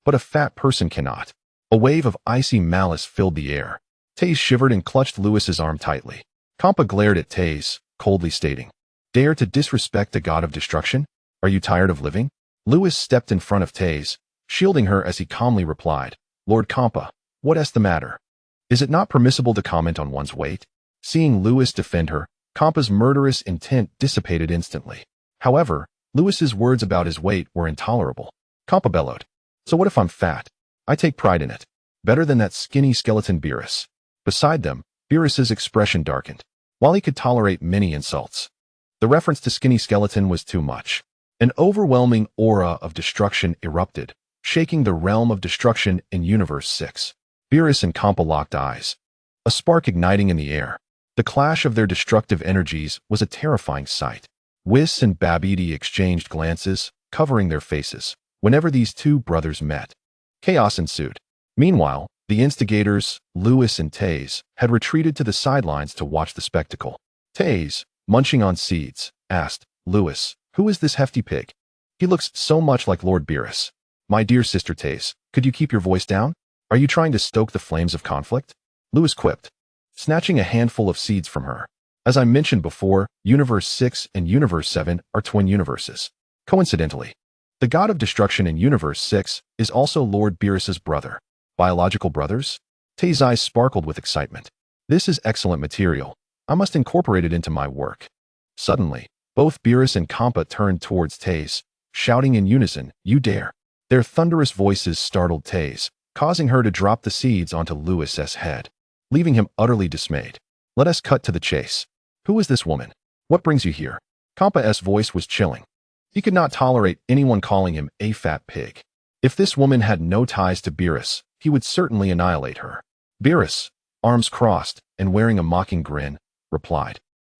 but a fat person cannot. A wave of icy malice filled the air. Taze shivered and clutched Louis's arm tightly. Kampa glared at Taze, coldly stating, "Dare to disrespect the god of destruction? Are you tired of living?" Louis stepped in front of Taze, shielding her as he calmly replied, "Lord Kampa, what is the matter? Is it not permissible to comment on one's weight?" Seeing Louis defend her, Kampa's murderous intent dissipated instantly. However, Louis's words about his weight were intolerable. Kampa bellowed, "So what if I'm fat? I take pride in it. Better than that skinny skeleton Beerus." Beside them, Beerus's expression darkened. While he could tolerate many insults, the reference to skinny skeleton was too much. An overwhelming aura of destruction erupted, shaking the realm of destruction in Universe 6. Beerus and Kampa locked eyes, a spark igniting in the air. The clash of their destructive energies was a terrifying sight. Whis and Babidi exchanged glances, covering their faces, whenever these two brothers met. Chaos ensued. Meanwhile, the instigators, Louis and Taze, had retreated to the sidelines to watch the spectacle. Taze, munching on seeds, asked, "Louis, who is this hefty pig? He looks so much like Lord Beerus." "My dear sister Taze, could you keep your voice down? Are you trying to stoke the flames of conflict?" Louis quipped, snatching a handful of seeds from her. "As I mentioned before, Universe 6 and Universe 7 are twin universes. Coincidentally, the god of destruction in Universe 6 is also Lord Beerus's brother. Biological brothers?" Taze's eyes sparkled with excitement. "This is excellent material. I must incorporate it into my work." Suddenly, both Beerus and Kampa turned towards Taze, shouting in unison, "You dare!" Their thunderous voices startled Taze, causing her to drop the seeds onto Louis's head, leaving him utterly dismayed. "Let us cut to the chase. Who is this woman? What brings you here?" Kampa's voice was chilling. He could not tolerate anyone calling him a fat pig. If this woman had no ties to Beerus, he would certainly annihilate her. Beerus, arms crossed and wearing a mocking grin, replied,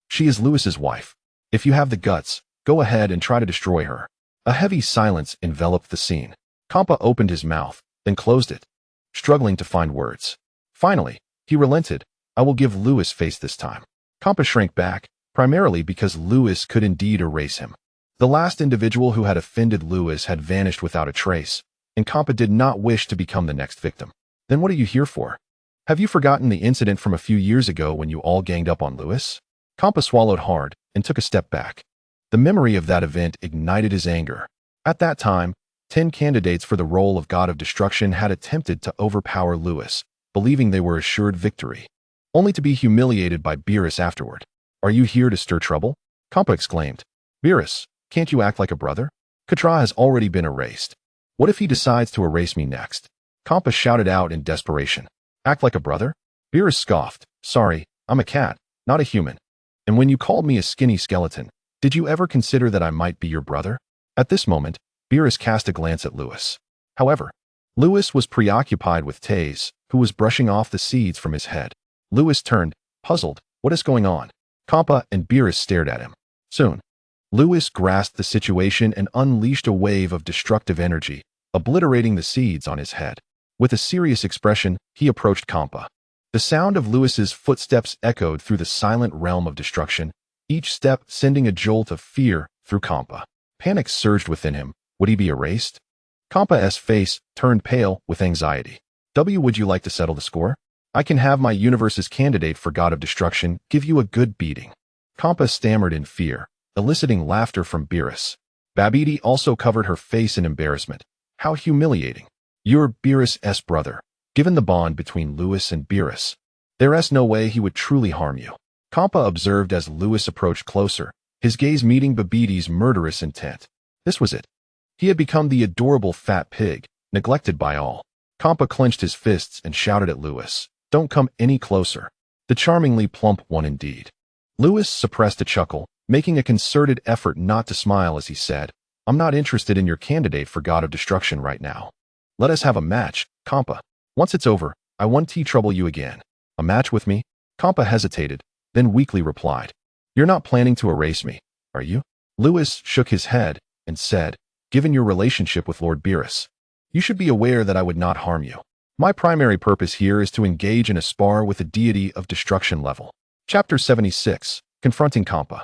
"She is Louis's wife. If you have the guts, go ahead and try to destroy her." A heavy silence enveloped the scene. Kampa opened his mouth, then closed it, struggling to find words. Finally, he relented. "I will give Louis face this time." Kampa shrank back, primarily because Louis could indeed erase him. The last individual who had offended Louis had vanished without a trace, and Kampa did not wish to become the next victim. "Then what are you here for? Have you forgotten the incident from a few years ago when you all ganged up on Louis?" Kampa swallowed hard and took a step back. The memory of that event ignited his anger. At that time, 10 candidates for the role of God of Destruction had attempted to overpower Louis, believing they were assured victory, only to be humiliated by Beerus afterward. "Are you here to stir trouble?" Kampa exclaimed. "Beerus, can't you act like a brother? Quitra has already been erased. What if he decides to erase me next?" Kampa shouted out in desperation. "Act like a brother?" Beerus scoffed. "Sorry, I'm a cat, not a human. And when you called me a skinny skeleton, did you ever consider that I might be your brother?" At this moment, Beerus cast a glance at Louis. However, Louis was preoccupied with Taze, who was brushing off the seeds from his head. Louis turned, puzzled. "What is going on?" Kampa and Beerus stared at him. Soon, Louis grasped the situation and unleashed a wave of destructive energy, obliterating the seeds on his head. With a serious expression, he approached Kampa. The sound of Louis's footsteps echoed through the silent realm of destruction, each step sending a jolt of fear through Kampa. Panic surged within him. Would he be erased? Kampa's face turned pale with anxiety. Would you like to settle the score? I can have my universe's candidate for God of Destruction give you a good beating. Kampa stammered in fear, eliciting laughter from Beerus. Babidi also covered her face in embarrassment. How humiliating. You're Beerus' brother. Given the bond between Lewis and Beerus, there's no way he would truly harm you. Kampa observed as Lewis approached closer, his gaze meeting Babidi's murderous intent. This was it. He had become the adorable fat pig, neglected by all. Kampa clenched his fists and shouted at Lewis, "Don't come any closer." The charmingly plump one indeed. Lewis suppressed a chuckle, making a concerted effort not to smile as he said, "I'm not interested in your candidate for God of Destruction right now. Let us have a match, Kampa. Once it's over, I won't trouble you again." "A match with me?" Kampa hesitated, then weakly replied, "You're not planning to erase me, are you?" Lewis shook his head and said, "Given your relationship with Lord Beerus, you should be aware that I would not harm you. My primary purpose here is to engage in a spar with a deity of destruction level." Chapter 76, Confronting Kampa.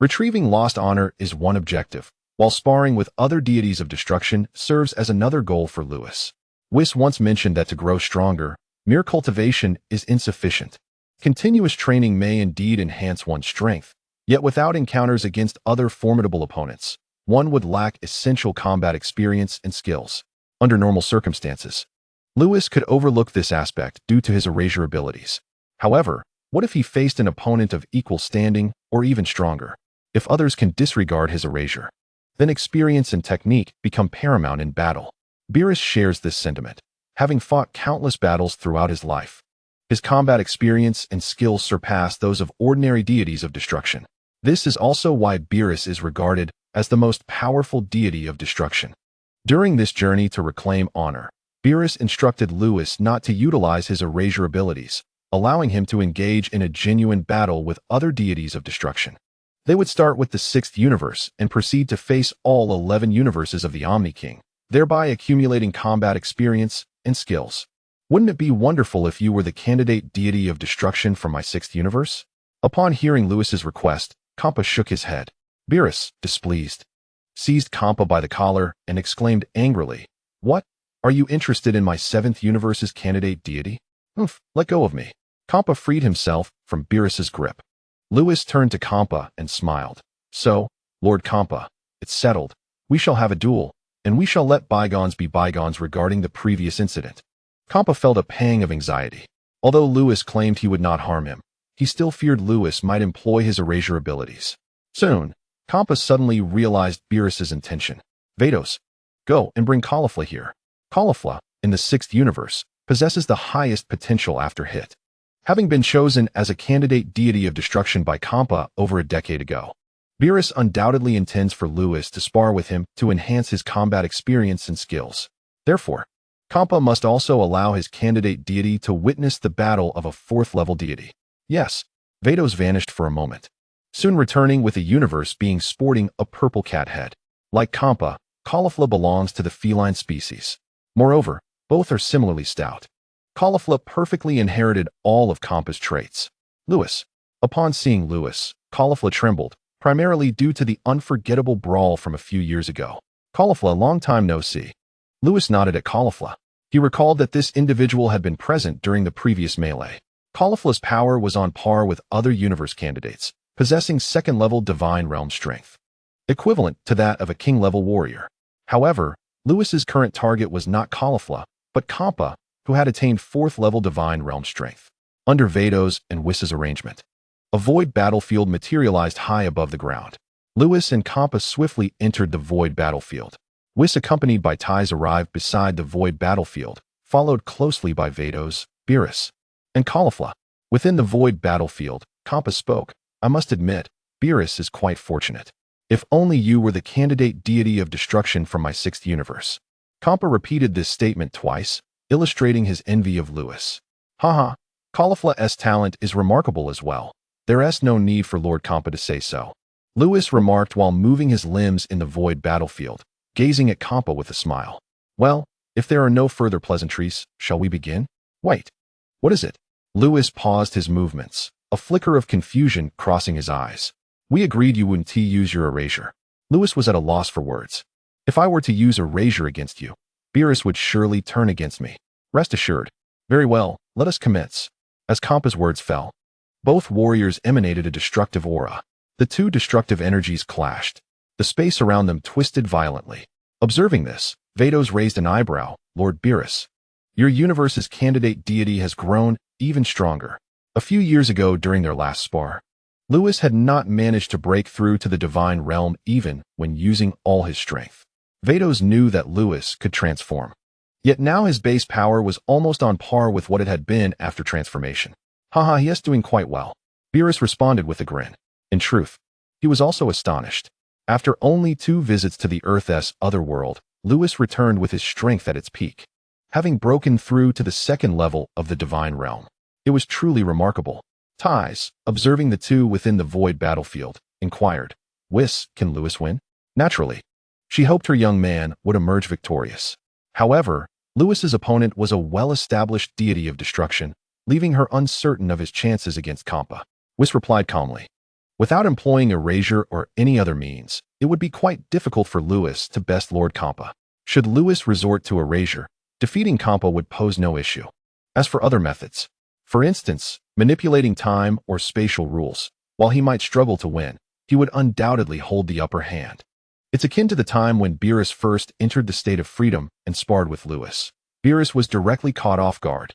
Retrieving lost honor is one objective, while sparring with other deities of destruction serves as another goal for Lewis. Whis once mentioned that to grow stronger, mere cultivation is insufficient. Continuous training may indeed enhance one's strength, yet without encounters against other formidable opponents, one would lack essential combat experience and skills. Under normal circumstances, Lewis could overlook this aspect due to his erasure abilities. However, what if he faced an opponent of equal standing or even stronger? If others can disregard his erasure, then experience and technique become paramount in battle. Beerus shares this sentiment, having fought countless battles throughout his life. His combat experience and skills surpass those of ordinary deities of destruction. This is also why Beerus is regarded as the most powerful deity of destruction. During this journey to reclaim honor, Beerus instructed Lewis not to utilize his erasure abilities, allowing him to engage in a genuine battle with other deities of destruction. They would start with the 6th universe and proceed to face all 11 universes of the Omni-King, thereby accumulating combat experience and skills. Wouldn't it be wonderful if you were the candidate deity of destruction for my 6th universe? Upon hearing Lewis's request, Kampa shook his head. Beerus, displeased, seized Kampa by the collar and exclaimed angrily, "What? Are you interested in my 7th universe's candidate deity? Let go of me." Kampa freed himself from Beerus's grip. Lewis turned to Kampa and smiled. "So, Lord Kampa, it's settled. We shall have a duel, and we shall let bygones be bygones regarding the previous incident." Kampa felt a pang of anxiety. Although Lewis claimed he would not harm him, he still feared Lewis might employ his erasure abilities. Soon, Kampa suddenly realized Beerus's intention. "Vados, go and bring Caulifla here." Caulifla, in the 6th universe, possesses the highest potential after Hit, having been chosen as a candidate deity of destruction by Kampa over a decade ago. Beerus undoubtedly intends for Lewis to spar with him to enhance his combat experience and skills. Therefore, Kampa must also allow his candidate deity to witness the battle of a 4th-level deity. Yes, Vados vanished for a moment, soon returning with a universe being sporting a purple cat head. Like Kampa, Caulifla belongs to the feline species. Moreover, both are similarly stout. Caulifla perfectly inherited all of Kampa's traits. Lewis. Upon seeing Lewis, Caulifla trembled, primarily due to the unforgettable brawl from a few years ago. Caulifla, long time no see. Lewis nodded at Caulifla. He recalled that this individual had been present during the previous melee. Caulifla's power was on par with other universe candidates, possessing 2nd-level divine realm strength, equivalent to that of a king-level warrior. However, Lewis's current target was not Caulifla, but Kampa, who had attained 4th-level divine realm strength. Under Vados and Wiss's arrangement, a void battlefield materialized high above the ground. Lewis and Kampa swiftly entered the void battlefield. Whis, accompanied by Ties, arrived beside the void battlefield, followed closely by Vados, Beerus, and Caulifla. Within the void battlefield, Kampa spoke. "I must admit, Beerus is quite fortunate. If only you were the candidate deity of destruction from my 6th universe." Kampa repeated this statement twice, illustrating his envy of Lewis. "Haha, Caulifla's talent is remarkable as well. There's no need for Lord Kampa to say so," Lewis remarked while moving his limbs in the void battlefield, gazing at Kampa with a smile. "Well, if there are no further pleasantries, shall we begin?" "Wait. What is it?" Lewis paused his movements, a flicker of confusion crossing his eyes. "We agreed you wouldn't use your erasure." Lewis was at a loss for words. "If I were to use erasure against you, Beerus would surely turn against me. Rest assured. Very well, let us commence. As Kampa's words fell, both warriors emanated a destructive aura. The two destructive energies clashed. The space around them twisted violently. Observing this, Vados raised an eyebrow. Lord Beerus, your universe's candidate deity has grown even stronger. A few years ago during their last spar, Lewis had not managed to break through to the divine realm even when using all his strength. Vados knew that Lewis could transform. Yet now his base power was almost on par with what it had been after transformation. Haha, he is doing quite well. Beerus responded with a grin. In truth, he was also astonished. After only 2 visits to the Earth's otherworld, Lewis returned with his strength at its peak, having broken through to the 2nd level of the divine realm. It was truly remarkable. Ties, observing the two within the void battlefield, inquired, Whis, can Lewis win? Naturally. She hoped her young man would emerge victorious. However, Lewis's opponent was a well-established deity of destruction, leaving her uncertain of his chances against Kampa. Whis replied calmly, without employing erasure or any other means, it would be quite difficult for Lewis to best Lord Kampa. Should Lewis resort to erasure, defeating Kampa would pose no issue. As for other methods, for instance, manipulating time or spatial rules, while he might struggle to win, he would undoubtedly hold the upper hand. It's akin to the time when Beerus first entered the state of freedom and sparred with Lewis. Beerus was directly caught off guard.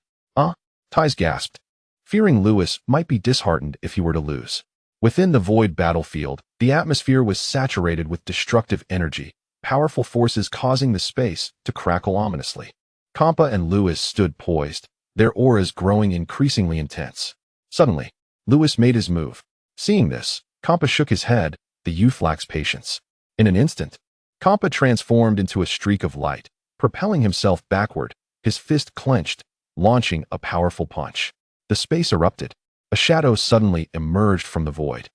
Ties gasped, fearing Lewis might be disheartened if he were to lose. Within the void battlefield, the atmosphere was saturated with destructive energy, powerful forces causing the space to crackle ominously. Kampa and Lewis stood poised, their auras growing increasingly intense. Suddenly, Lewis made his move. Seeing this, Kampa shook his head. The youth lacks patience. In an instant, Kampa transformed into a streak of light, propelling himself backward, his fist clenched, launching a powerful punch. The space erupted. A shadow suddenly emerged from the void,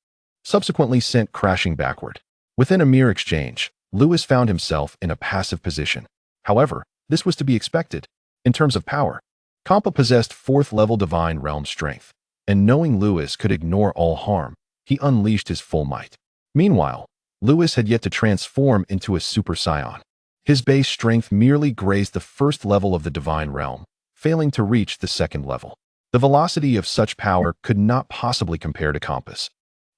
subsequently sent crashing backward. Within a mere exchange, Lewis found himself in a passive position. However, this was to be expected. In terms of power, Kampa possessed 4th-level divine realm strength, and knowing Lewis could ignore all harm, he unleashed his full might. Meanwhile, Lewis had yet to transform into a Super Saiyan. His base strength merely grazed the 1st level of the divine realm, failing to reach the 2nd level. The velocity of such power could not possibly compare to Kampa's,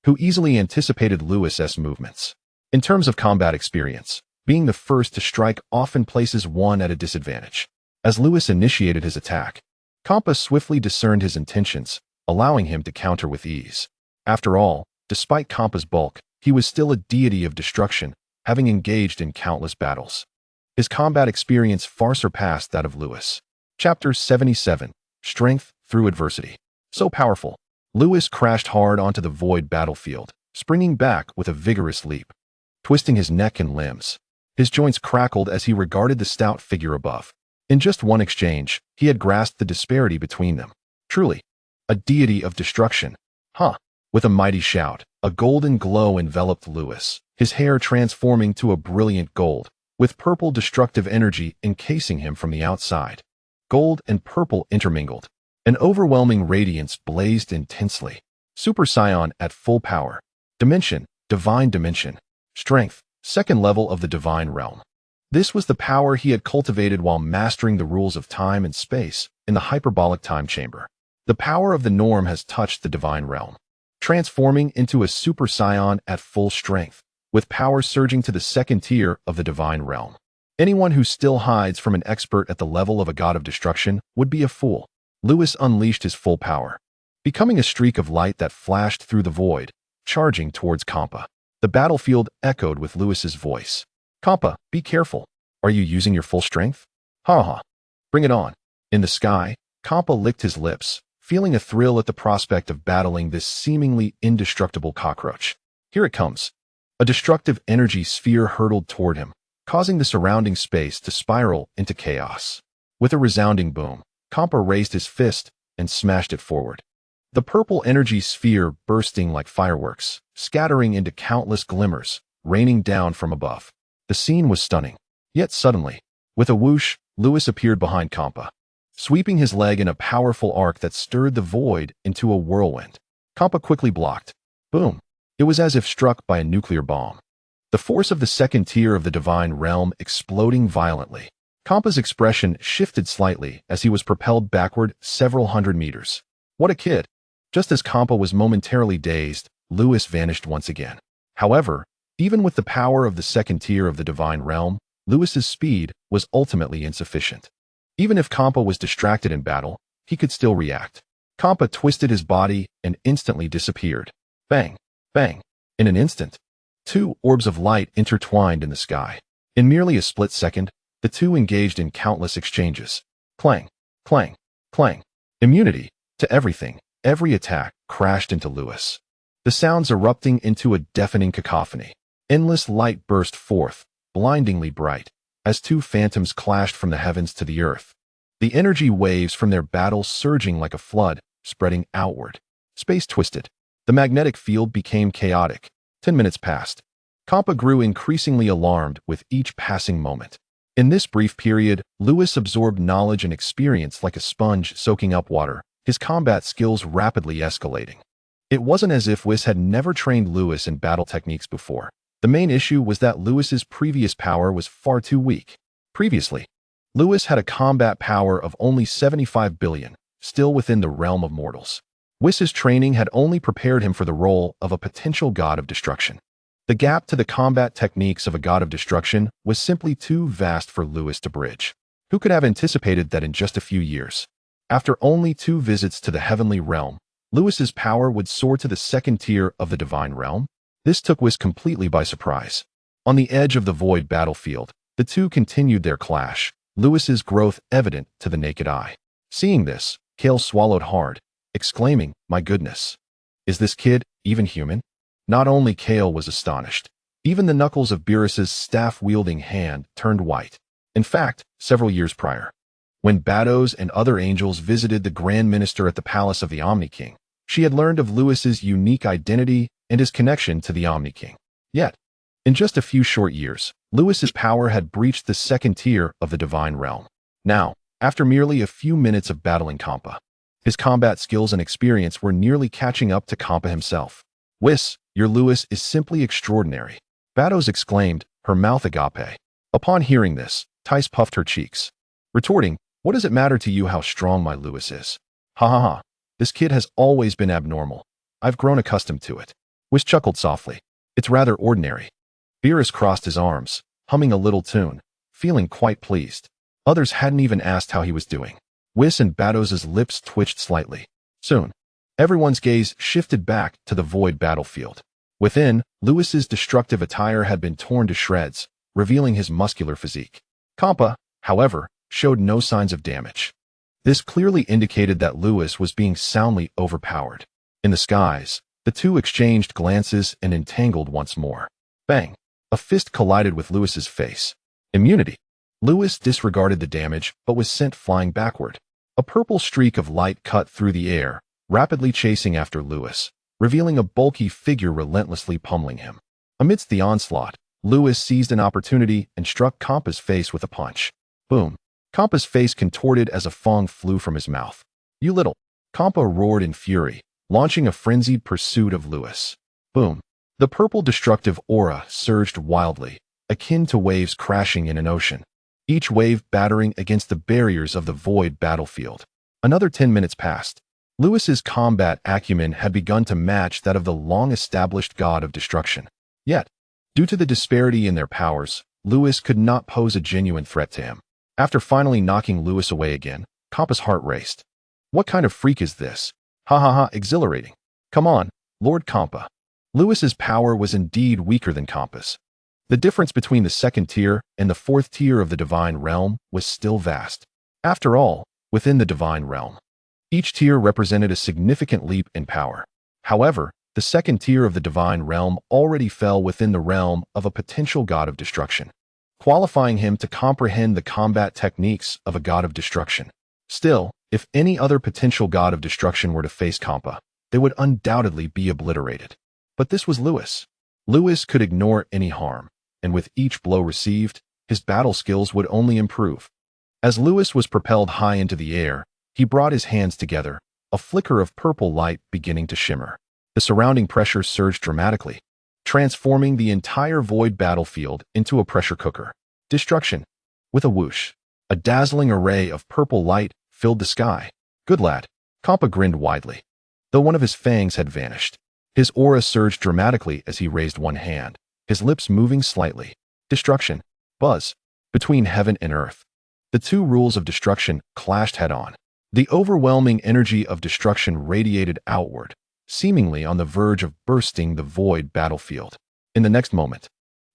who easily anticipated Lewis's movements. In terms of combat experience, being the first to strike often places one at a disadvantage. As Lewis initiated his attack, Kampa swiftly discerned his intentions, allowing him to counter with ease. After all, despite Kampa's bulk, he was still a deity of destruction, having engaged in countless battles. His combat experience far surpassed that of Lewis. Chapter 77. Strength Through Adversity. So powerful, Lewis crashed hard onto the void battlefield, springing back with a vigorous leap, twisting his neck and limbs. His joints crackled as he regarded the stout figure above. In just one exchange, he had grasped the disparity between them. Truly, a deity of destruction. With a mighty shout, a golden glow enveloped Lewis, his hair transforming to a brilliant gold, with purple destructive energy encasing him from the outside. Gold and purple intermingled. An overwhelming radiance blazed intensely. Super Saiyan at full power. Dimension, divine dimension. Strength, 2nd level of the divine realm. This was the power he had cultivated while mastering the rules of time and space in the hyperbolic time chamber. The power of the norm has touched the divine realm, transforming into a Super Saiyan at full strength, with power surging to the 2nd tier of the divine realm. Anyone who still hides from an expert at the level of a god of destruction would be a fool. Lewis unleashed his full power, becoming a streak of light that flashed through the void, charging towards Kampa. The battlefield echoed with Lewis's voice. Kampa, be careful. Are you using your full strength? Bring it on. In the sky, Kampa licked his lips, feeling a thrill at the prospect of battling this seemingly indestructible cockroach. Here it comes. A destructive energy sphere hurtled toward him, causing the surrounding space to spiral into chaos. With a resounding boom, Kampa raised his fist and smashed it forward. The purple energy sphere bursting like fireworks, scattering into countless glimmers, raining down from above. The scene was stunning. Yet suddenly, with a whoosh, Lewis appeared behind Kampa, sweeping his leg in a powerful arc that stirred the void into a whirlwind. Kampa quickly blocked. Boom! It was as if struck by a nuclear bomb. The force of the 2nd tier of the divine realm exploding violently. Kampa's expression shifted slightly as he was propelled backward several hundred meters. What a kid! Just as Kampa was momentarily dazed, Lewis vanished once again. However, even with the power of the second tier of the divine realm, Lewis's speed was ultimately insufficient. Even if Kampa was distracted in battle, he could still react. Kampa twisted his body and instantly disappeared. Bang! Bang! In an instant, two orbs of light intertwined in the sky. In merely a split second, the two engaged in countless exchanges. Clang! Clang! Clang! Immunity to everything. Every attack crashed into Lewis, the sounds erupting into a deafening cacophony. Endless light burst forth, blindingly bright, as two phantoms clashed from the heavens to the earth. The energy waves from their battle surging like a flood, spreading outward. Space twisted. The magnetic field became chaotic. 10 minutes passed. Kampa grew increasingly alarmed with each passing moment. In this brief period, Lewis absorbed knowledge and experience like a sponge soaking up water, his combat skills rapidly escalating. It wasn't as if Whis had never trained Lewis in battle techniques before. The main issue was that Lewis's previous power was far too weak. Previously, Lewis had a combat power of only 75 billion, still within the realm of mortals. Whis's training had only prepared him for the role of a potential god of destruction. The gap to the combat techniques of a god of destruction was simply too vast for Lewis to bridge. Who could have anticipated that in just a few years, after only 2 visits to the heavenly realm, Lewis's power would soar to the second tier of the divine realm? This took Whis completely by surprise. On the edge of the void battlefield, the two continued their clash, Lewis's growth evident to the naked eye. Seeing this, Kale swallowed hard, exclaiming, "My goodness! Is this kid even human?" Not only Kale was astonished, even the knuckles of Beerus's staff-wielding hand turned white. In fact, several years prior, when Bados and other angels visited the Grand Minister at the palace of the Omni-King, she had learned of Lewis's unique identity and his connection to the Omni-King. Yet, in just a few short years, Lewis's power had breached the second tier of the divine realm. Now, after merely a few minutes of battling Kampa, his combat skills and experience were nearly catching up to Kampa himself. "Whis, your Lewis is simply extraordinary," Bados exclaimed, her mouth agape. Upon hearing this, Tice puffed her cheeks, retorting, "What does it matter to you how strong my Lewis is? Ha ha ha, this kid has always been abnormal. I've grown accustomed to it." Whis chuckled softly. "It's rather ordinary." Beerus crossed his arms, humming a little tune, feeling quite pleased. Others hadn't even asked how he was doing. Whis and Bados's lips twitched slightly. Soon, everyone's gaze shifted back to the void battlefield. Within, Lewis's destructive attire had been torn to shreds, revealing his muscular physique. Kampa, however, showed no signs of damage. This clearly indicated that Lewis was being soundly overpowered. In the skies, the two exchanged glances and entangled once more. Bang! A fist collided with Lewis's face. Immunity. Lewis disregarded the damage but was sent flying backward. A purple streak of light cut through the air, rapidly chasing after Lewis, revealing a bulky figure relentlessly pummeling him. Amidst the onslaught, Lewis seized an opportunity and struck Kampa's face with a punch. Boom! Kampa's face contorted as a fong flew from his mouth. "You little!" Kampa roared in fury, launching a frenzied pursuit of Lewis. Boom! The purple destructive aura surged wildly, akin to waves crashing in an ocean, each wave battering against the barriers of the void battlefield. Another 10 minutes passed. Lewis's combat acumen had begun to match that of the long-established god of destruction. Yet, due to the disparity in their powers, Lewis could not pose a genuine threat to him. After finally knocking Lewis away again, Kampa's heart raced. What kind of freak is this? Ha ha ha, exhilarating. Come on, Lord Kampa. Lewis's power was indeed weaker than Kampa's. The difference between the second tier and the fourth tier of the divine realm was still vast. After all, within the divine realm, each tier represented a significant leap in power. However, the second tier of the divine realm already fell within the realm of a potential god of destruction, qualifying him to comprehend the combat techniques of a god of destruction. Still, if any other potential god of destruction were to face Kampa, they would undoubtedly be obliterated. But this was Lewis. Lewis could ignore any harm, and with each blow received, his battle skills would only improve. As Lewis was propelled high into the air, he brought his hands together, a flicker of purple light beginning to shimmer. The surrounding pressure surged dramatically, transforming the entire void battlefield into a pressure cooker. Destruction. With a whoosh, A dazzling array of purple light filled the sky. Good lad. Kampa grinned widely, though one of his fangs had vanished. His aura surged dramatically as he raised one hand, his lips moving slightly. Destruction. Buzz. Between heaven and earth. The two rules of destruction clashed head-on. The overwhelming energy of destruction radiated outward, seemingly on the verge of bursting the void battlefield. In the next moment,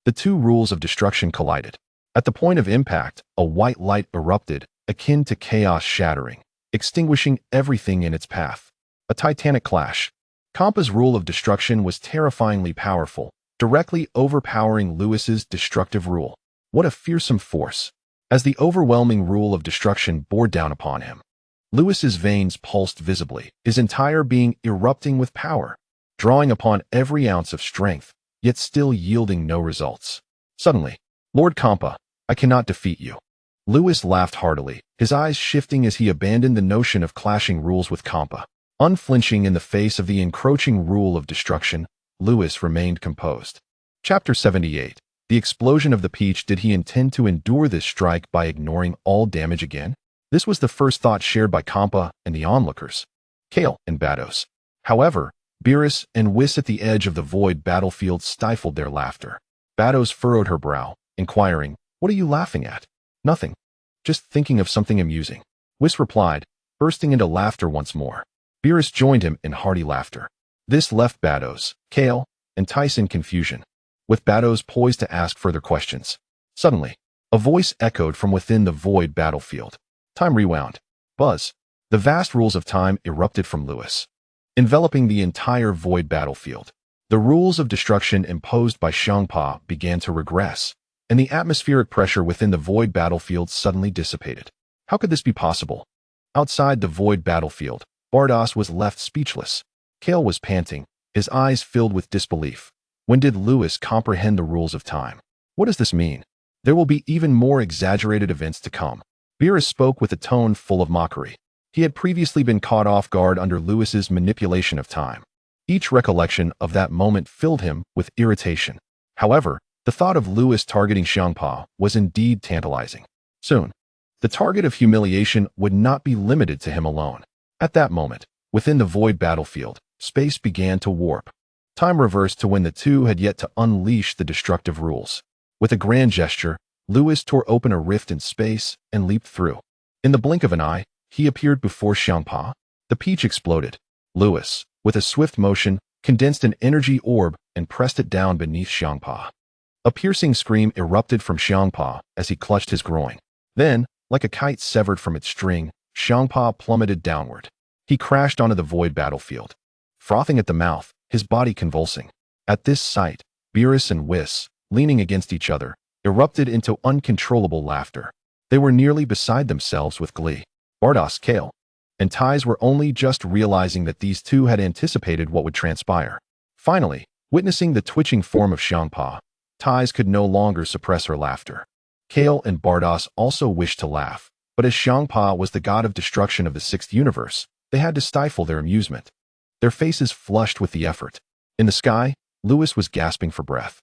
the two rules of destruction collided. At the point of impact, a white light erupted, akin to chaos shattering, extinguishing everything in its path. A titanic clash. Kampa's rule of destruction was terrifyingly powerful, directly overpowering Lewis's destructive rule. What a fearsome force! As the overwhelming rule of destruction bore down upon him, Lewis's veins pulsed visibly, his entire being erupting with power, drawing upon every ounce of strength, yet still yielding no results. Suddenly, Lord Kampa, I cannot defeat you. Lewis laughed heartily, his eyes shifting as he abandoned the notion of clashing rules with Kampa. Unflinching in the face of the encroaching rule of destruction, Lewis remained composed. Chapter 78. The explosion of the peach. Did he intend to endure this strike by ignoring all damage again? This was the first thought shared by Kampa and the onlookers, Kale and Bados. However, Beerus and Whis at the edge of the void battlefield stifled their laughter. Bados furrowed her brow, inquiring, "What are you laughing at?" "Nothing. Just thinking of something amusing," Whis replied, bursting into laughter once more. Beerus joined him in hearty laughter. This left Bados, Kale, and Tice in confusion, with Bados poised to ask further questions. Suddenly, a voice echoed from within the void battlefield. Time rewound. Buzz. The vast rules of time erupted from Lewis, enveloping the entire void battlefield. The rules of destruction imposed by Xiangpa began to regress, and the atmospheric pressure within the void battlefield suddenly dissipated. How could this be possible? Outside the void battlefield, Bardos was left speechless. Kale was panting, his eyes filled with disbelief. When did Lewis comprehend the rules of time? What does this mean? There will be even more exaggerated events to come. Beerus spoke with a tone full of mockery. He had previously been caught off guard under Lewis's manipulation of time. Each recollection of that moment filled him with irritation. However, the thought of Lewis targeting Xiangpa was indeed tantalizing. Soon, the target of humiliation would not be limited to him alone. At that moment, within the void battlefield, space began to warp. Time reversed to when the two had yet to unleash the destructive rules. With a grand gesture, Lewis tore open a rift in space and leaped through. In the blink of an eye, he appeared before Xiangpa. The peach exploded. Lewis, with a swift motion, condensed an energy orb and pressed it down beneath Xiangpa. A piercing scream erupted from Xiangpa as he clutched his groin. Then, like a kite severed from its string, Xiangpa plummeted downward. He crashed onto the void battlefield, frothing at the mouth, his body convulsing. At this sight, Beerus and Whis, leaning against each other, erupted into uncontrollable laughter. They were nearly beside themselves with glee. Bardos, Kale, and Tice were only just realizing that these two had anticipated what would transpire. Finally, witnessing the twitching form of Xiangpa, Tice could no longer suppress her laughter. Kale and Bardos also wished to laugh, but as Xiangpa was the god of destruction of the sixth universe, they had to stifle their amusement. Their faces flushed with the effort. In the sky, Lewis was gasping for breath,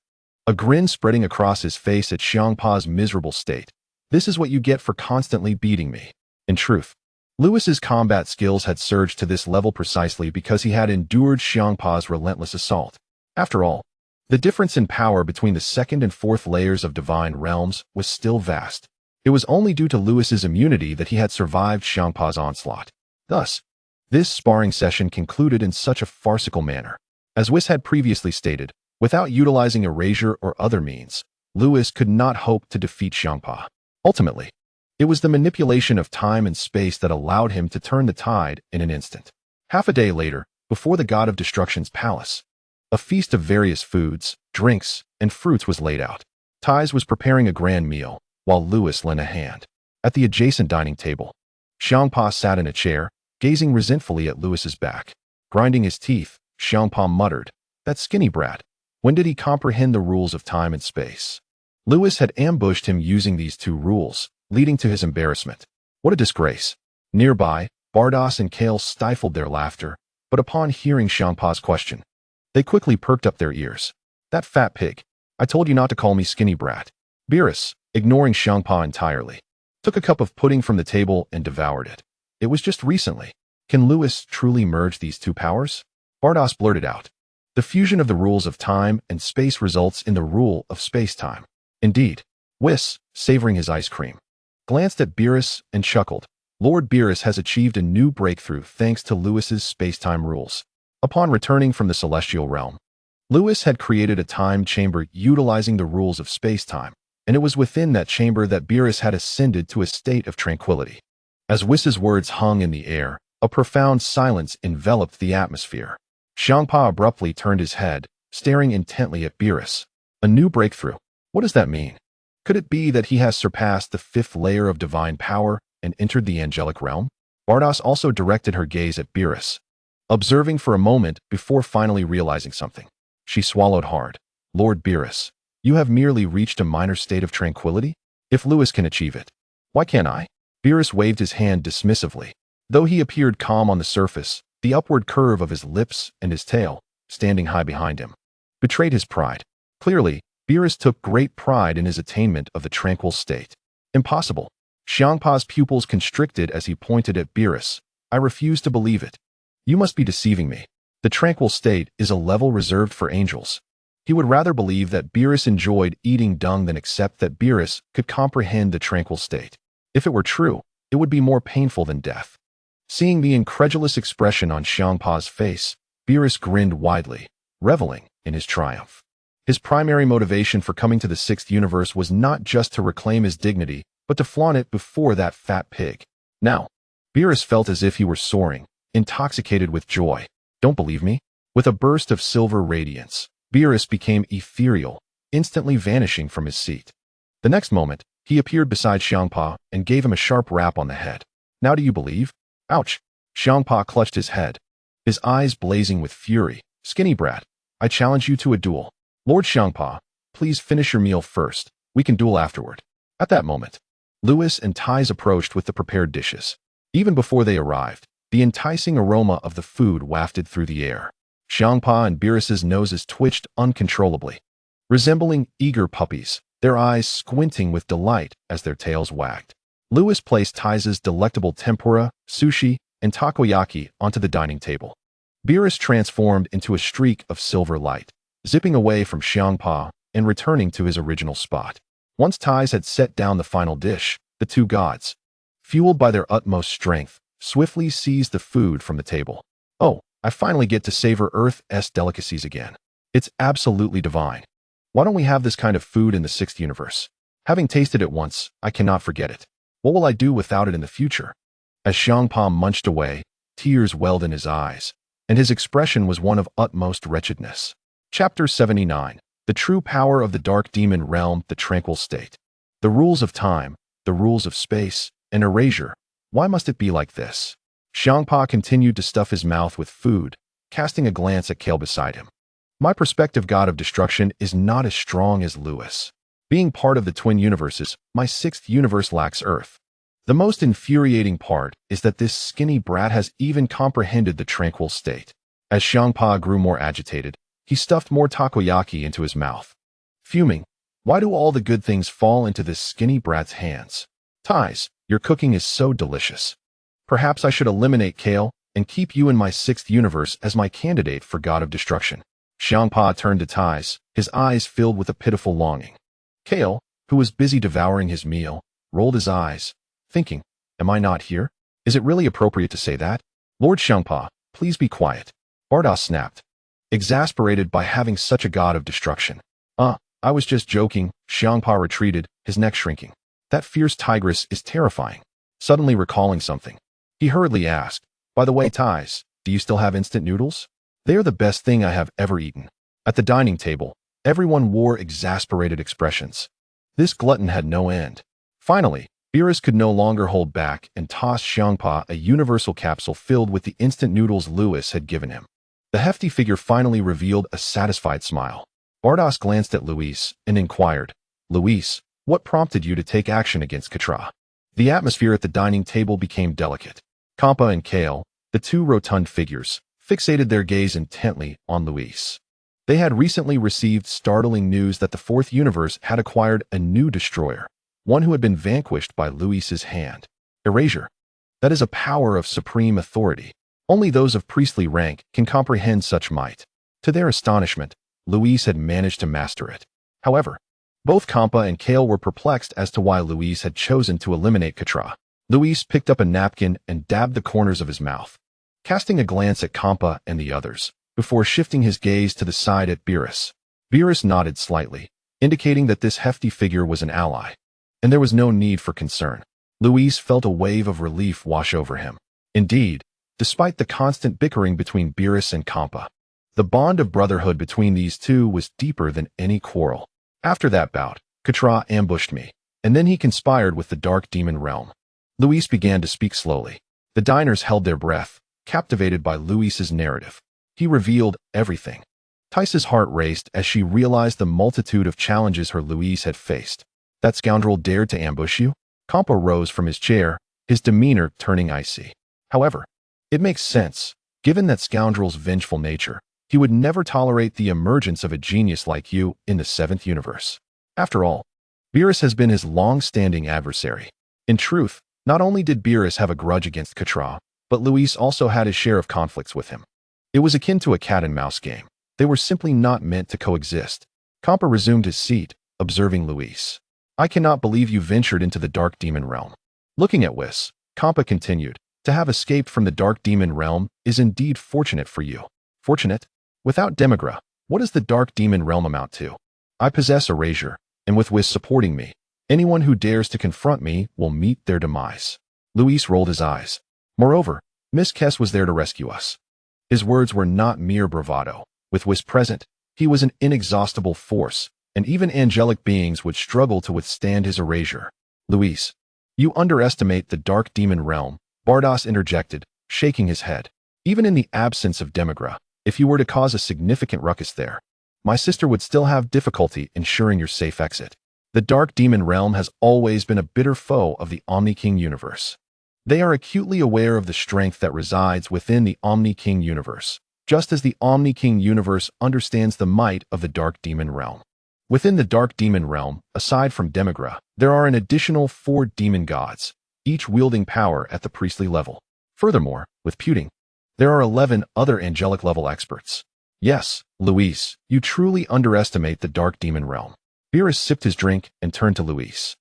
a grin spreading across his face at Xiangpa's miserable state. "This is what you get for constantly beating me." In truth, Lewis's combat skills had surged to this level precisely because he had endured Xiangpa's relentless assault. After all, the difference in power between the second and fourth layers of divine realms was still vast. It was only due to Lewis's immunity that he had survived Xiangpa's onslaught. Thus, this sparring session concluded in such a farcical manner. As Whis had previously stated, without utilizing erasure or other means, Lewis could not hope to defeat Xiangpa. Ultimately, it was the manipulation of time and space that allowed him to turn the tide in an instant. Half a day later, before the god of destruction's palace, a feast of various foods, drinks, and fruits was laid out. Tice was preparing a grand meal, while Lewis lent a hand. At the adjacent dining table, Xiangpa sat in a chair, gazing resentfully at Lewis's back. Grinding his teeth, Xiangpa muttered, "That skinny brat. When did he comprehend the rules of time and space?" Lewis had ambushed him using these two rules, leading to his embarrassment. What a disgrace. Nearby, Bardos and Kale stifled their laughter, but upon hearing Xiangpa's question, they quickly perked up their ears. "That fat pig. I told you not to call me skinny brat." Beerus, ignoring Xiangpa entirely, took a cup of pudding from the table and devoured it. It was just recently. Can Lewis truly merge these two powers? Bardos blurted out. The fusion of the rules of time and space results in the rule of space-time. Indeed. Whis, savoring his ice cream, glanced at Beerus and chuckled. Lord Beerus has achieved a new breakthrough thanks to Lewis's space-time rules. Upon returning from the celestial realm, Lewis had created a time chamber utilizing the rules of space-time, and it was within that chamber that Beerus had ascended to a state of tranquility. As Whis's words hung in the air, a profound silence enveloped the atmosphere. Xiangpa abruptly turned his head, staring intently at Beerus. A new breakthrough. What does that mean? Could it be that he has surpassed the fifth layer of divine power and entered the angelic realm? Bardos also directed her gaze at Beerus, observing for a moment before finally realizing something. She swallowed hard. Lord Beerus, you have merely reached a minor state of tranquility? If Lewis can achieve it, why can't I? Beerus waved his hand dismissively. Though he appeared calm on the surface, the upward curve of his lips and his tail, standing high behind him, betrayed his pride. Clearly, Beerus took great pride in his attainment of the tranquil state. Impossible. Xiangpa's pupils constricted as he pointed at Beerus. I refuse to believe it. You must be deceiving me. The tranquil state is a level reserved for angels. He would rather believe that Beerus enjoyed eating dung than accept that Beerus could comprehend the tranquil state. If it were true, it would be more painful than death. Seeing the incredulous expression on Xiangpa's face, Beerus grinned widely, reveling in his triumph. His primary motivation for coming to the sixth universe was not just to reclaim his dignity, but to flaunt it before that fat pig. Now, Beerus felt as if he were soaring, intoxicated with joy. Don't believe me? With a burst of silver radiance, Beerus became ethereal, instantly vanishing from his seat. The next moment, he appeared beside Xiangpa and gave him a sharp rap on the head. Now do you believe? Ouch! Xiangpa clutched his head, his eyes blazing with fury. Skinny brat, I challenge you to a duel. Lord Xiangpa, please finish your meal first. We can duel afterward. At that moment, Lewis and Ties approached with the prepared dishes. Even before they arrived, the enticing aroma of the food wafted through the air. Xiangpa and Beerus's noses twitched uncontrollably, resembling eager puppies, their eyes squinting with delight as their tails wagged. Lewis placed Ties' delectable tempura, sushi, and takoyaki onto the dining table. Beerus transformed into a streak of silver light, zipping away from Xiangpa and returning to his original spot. Once Ties had set down the final dish, the two gods, fueled by their utmost strength, swiftly seized the food from the table. Oh, I finally get to savor Earth's delicacies again. It's absolutely divine. Why don't we have this kind of food in the sixth universe? Having tasted it once, I cannot forget it. What will I do without it in the future? As Xiangpa munched away, tears welled in his eyes, and his expression was one of utmost wretchedness. Chapter 79. The True Power of the Dark Demon Realm, the Tranquil State. The rules of time, the rules of space, and erasure. Why must it be like this? Xiangpa continued to stuff his mouth with food, casting a glance at Kale beside him. My prospective god of destruction is not as strong as Lewis. Being part of the twin universes, my sixth universe lacks Earth. The most infuriating part is that this skinny brat has even comprehended the tranquil state. As Xiangpa grew more agitated, he stuffed more takoyaki into his mouth. Fuming, why do all the good things fall into this skinny brat's hands? Ties, your cooking is so delicious. Perhaps I should eliminate Kale and keep you in my sixth universe as my candidate for god of destruction. Xiangpa turned to Ties, his eyes filled with a pitiful longing. Kale, who was busy devouring his meal, rolled his eyes, thinking, am I not here? Is it really appropriate to say that? Lord Xiangpa, please be quiet. Bardos snapped, exasperated by having such a god of destruction. I was just joking. Xiangpa retreated, his neck shrinking. That fierce tigress is terrifying. Suddenly recalling something, he hurriedly asked, by the way, Ties, do you still have instant noodles? They are the best thing I have ever eaten. At the dining table, everyone wore exasperated expressions. This glutton had no end. Finally, Beerus could no longer hold back and tossed Xiangpa a universal capsule filled with the instant noodles Lewis had given him. The hefty figure finally revealed a satisfied smile. Bardos glanced at Luis and inquired, Luis, what prompted you to take action against Katra? The atmosphere at the dining table became delicate. Kampa and Kale, the two rotund figures, fixated their gaze intently on Luis. They had recently received startling news that the fourth universe had acquired a new destroyer. one who had been vanquished by Luis's hand. Erasure. That is a power of supreme authority. Only those of priestly rank can comprehend such might. To their astonishment, Luis had managed to master it. However, both Kampa and Kale were perplexed as to why Luis had chosen to eliminate Katra. Luis picked up a napkin and dabbed the corners of his mouth, casting a glance at Kampa and the others, before shifting his gaze to the side at Beerus. Beerus nodded slightly, indicating that this hefty figure was an ally, and there was no need for concern. Luis felt a wave of relief wash over him. Indeed, despite the constant bickering between Beerus and Kampa, the bond of brotherhood between these two was deeper than any quarrel. After that bout, Katra ambushed me, and then he conspired with the Dark Demon Realm. Luis began to speak slowly. The diners held their breath, captivated by Luis's narrative. He revealed everything. Tice's heart raced as she realized the multitude of challenges her Luis had faced. That scoundrel dared to ambush you? Kampa rose from his chair, his demeanor turning icy. However, it makes sense. Given that scoundrel's vengeful nature, he would never tolerate the emergence of a genius like you in the 7th universe. After all, Beerus has been his long-standing adversary. In truth, not only did Beerus have a grudge against Katra, but Luis also had his share of conflicts with him. It was akin to a cat-and-mouse game. They were simply not meant to coexist. Kampa resumed his seat, observing Luis. I cannot believe you ventured into the Dark Demon Realm. Looking at Whis, Kampa continued, to have escaped from the Dark Demon Realm is indeed fortunate for you. Fortunate? Without Demigra, what does the Dark Demon Realm amount to? I possess Erasure, and with Whis supporting me, anyone who dares to confront me will meet their demise. Luis rolled his eyes. Moreover, Miss Kess was there to rescue us. His words were not mere bravado. With Whis present, he was an inexhaustible force, and even angelic beings would struggle to withstand his erasure. Luis, you underestimate the Dark Demon Realm, Bardos interjected, shaking his head. Even in the absence of Demigra, if you were to cause a significant ruckus there, my sister would still have difficulty ensuring your safe exit. The Dark Demon Realm has always been a bitter foe of the Omni-King universe. They are acutely aware of the strength that resides within the Omni-King universe, just as the Omni-King universe understands the might of the Dark Demon Realm. Within the Dark Demon Realm, aside from Demigra, there are an additional 4 demon gods, each wielding power at the priestly level. Furthermore, with Puting, there are 11 other angelic-level experts. Yes, Luis, you truly underestimate the Dark Demon Realm. Beerus sipped his drink and turned to Luis.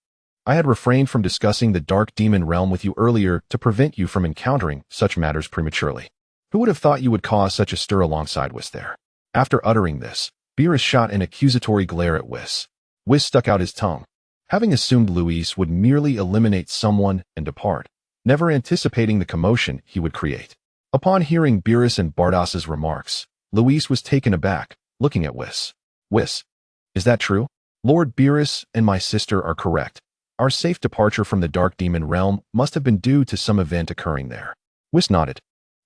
I had refrained from discussing the Dark Demon Realm with you earlier to prevent you from encountering such matters prematurely. Who would have thought you would cause such a stir alongside Whis there? After uttering this, Beerus shot an accusatory glare at Whis. Whis stuck out his tongue, having assumed Luis would merely eliminate someone and depart, never anticipating the commotion he would create. Upon hearing Beerus and Bardos's remarks, Luis was taken aback, looking at Whis. Whis, is that true? Lord Beerus and my sister are correct. Our safe departure from the Dark Demon Realm must have been due to some event occurring there. Whis nodded,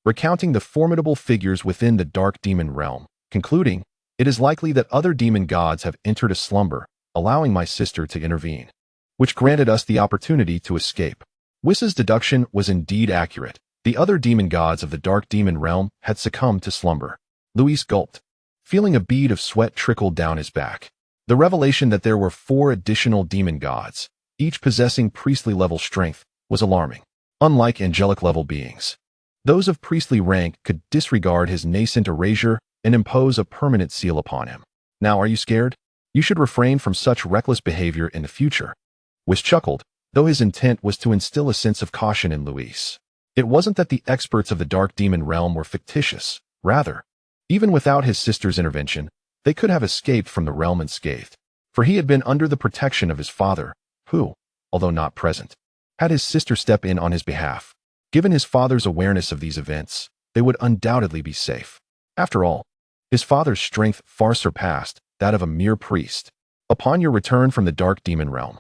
recounting the formidable figures within the Dark Demon Realm, concluding, it is likely that other demon gods have entered a slumber, allowing my sister to intervene, which granted us the opportunity to escape. Whis's deduction was indeed accurate. The other demon gods of the Dark Demon Realm had succumbed to slumber. Luis gulped, feeling a bead of sweat trickle down his back. The revelation that there were 4 additional demon gods, each possessing priestly-level strength, was alarming. Unlike angelic-level beings, those of priestly rank could disregard his nascent erasure and impose a permanent seal upon him. Now are you scared? You should refrain from such reckless behavior in the future. Whis chuckled, though his intent was to instill a sense of caution in Luis. It wasn't that the experts of the Dark Demon Realm were fictitious. Rather, even without his sister's intervention, they could have escaped from the realm unscathed, for he had been under the protection of his father, who, although not present, had his sister step in on his behalf. Given his father's awareness of these events, they would undoubtedly be safe. After all, his father's strength far surpassed that of a mere priest. Upon your return from the Dark Demon Realm,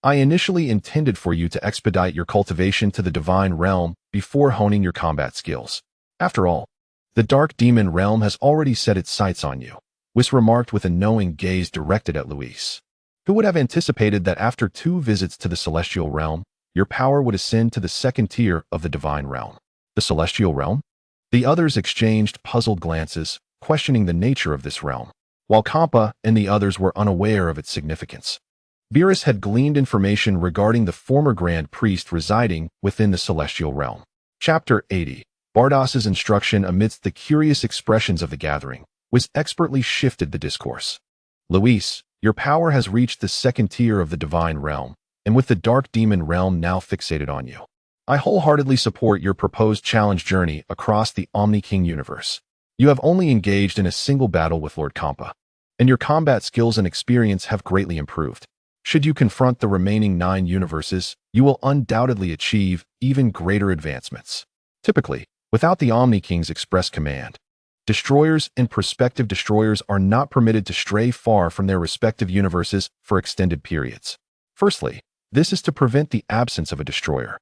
I initially intended for you to expedite your cultivation to the Divine Realm before honing your combat skills. After all, the Dark Demon Realm has already set its sights on you, Whis remarked with a knowing gaze directed at Luis. Who would have anticipated that after 2 visits to the Celestial Realm, your power would ascend to the 2nd tier of the Divine Realm? The Celestial Realm? The others exchanged puzzled glances, questioning the nature of this realm, while Kampa and the others were unaware of its significance. Beerus had gleaned information regarding the former Grand Priest residing within the Celestial Realm. Chapter 80. Bardos's instruction amidst the curious expressions of the gathering, Whis expertly shifted the discourse. Luis, your power has reached the second tier of the Divine Realm, and with the Dark Demon Realm now fixated on you, I wholeheartedly support your proposed challenge journey across the Omni-King universe. You have only engaged in a single battle with Lord Kampa, and your combat skills and experience have greatly improved. Should you confront the remaining 9 universes, you will undoubtedly achieve even greater advancements. Typically, without the Omni-King's express command, destroyers and prospective destroyers are not permitted to stray far from their respective universes for extended periods. Firstly, this is to prevent the absence of a destroyer,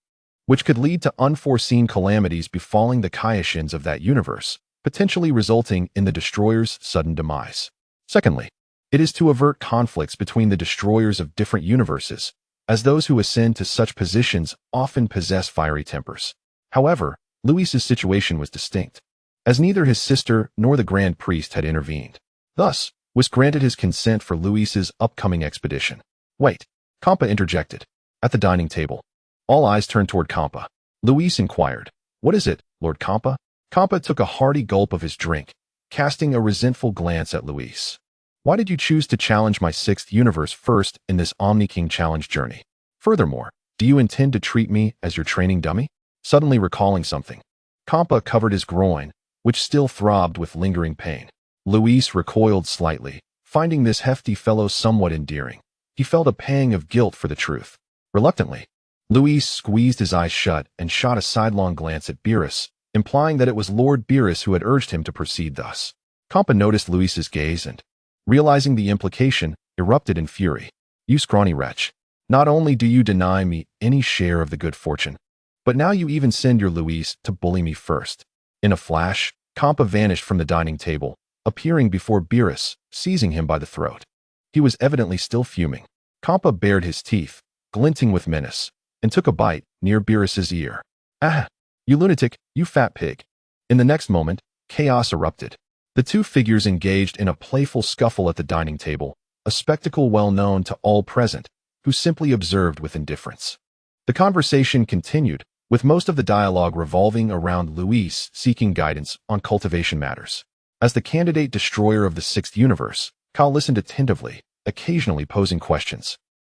which could lead to unforeseen calamities befalling the Kaiashins of that universe, potentially resulting in the destroyer's sudden demise. Secondly, it is to avert conflicts between the destroyers of different universes, as those who ascend to such positions often possess fiery tempers. However, Luis's situation was distinct, as neither his sister nor the Grand Priest had intervened. Thus, Whis granted his consent for Luis's upcoming expedition. Wait, Kampa interjected. At the dining table, all eyes turned toward Kampa. Luis inquired, "What is it, Lord Kampa?" Kampa took a hearty gulp of his drink, casting a resentful glance at Luis. "Why did you choose to challenge my 6th universe first in this Omni-King challenge journey? Furthermore, do you intend to treat me as your training dummy?" Suddenly recalling something, Kampa covered his groin, which still throbbed with lingering pain. Luis recoiled slightly, finding this hefty fellow somewhat endearing. He felt a pang of guilt for the truth. Reluctantly, Luis squeezed his eyes shut and shot a sidelong glance at Beerus, implying that it was Lord Beerus who had urged him to proceed thus. Kampa noticed Luis's gaze and, realizing the implication, erupted in fury. "You scrawny wretch. Not only do you deny me any share of the good fortune, but now you even send your Luis to bully me first." In a flash, Kampa vanished from the dining table, appearing before Beerus, seizing him by the throat. He was evidently still fuming. Kampa bared his teeth, glinting with menace, and took a bite near Beerus's ear. "Ah, you lunatic, you fat pig." In the next moment, chaos erupted. The two figures engaged in a playful scuffle at the dining table, a spectacle well known to all present, who simply observed with indifference. The conversation continued, with most of the dialogue revolving around Luis seeking guidance on cultivation matters. As the candidate destroyer of the 6th universe, Kyle listened attentively, occasionally posing questions.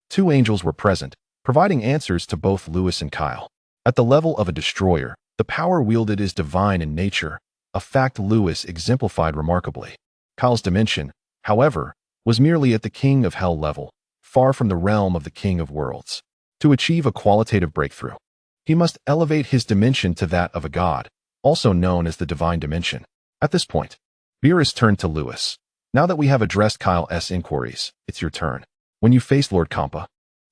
2 angels were present, providing answers to both Luis and Kyle. At the level of a destroyer, the power wielded is divine in nature, a fact Luis exemplified remarkably. Kyle's dimension, however, was merely at the King of Hell level, far from the realm of the King of Worlds. To achieve a qualitative breakthrough, he must elevate his dimension to that of a god, also known as the divine dimension. At this point, Beerus turned to Luis. "Now that we have addressed Kyle's inquiries, it's your turn. When you faced Lord Kampa,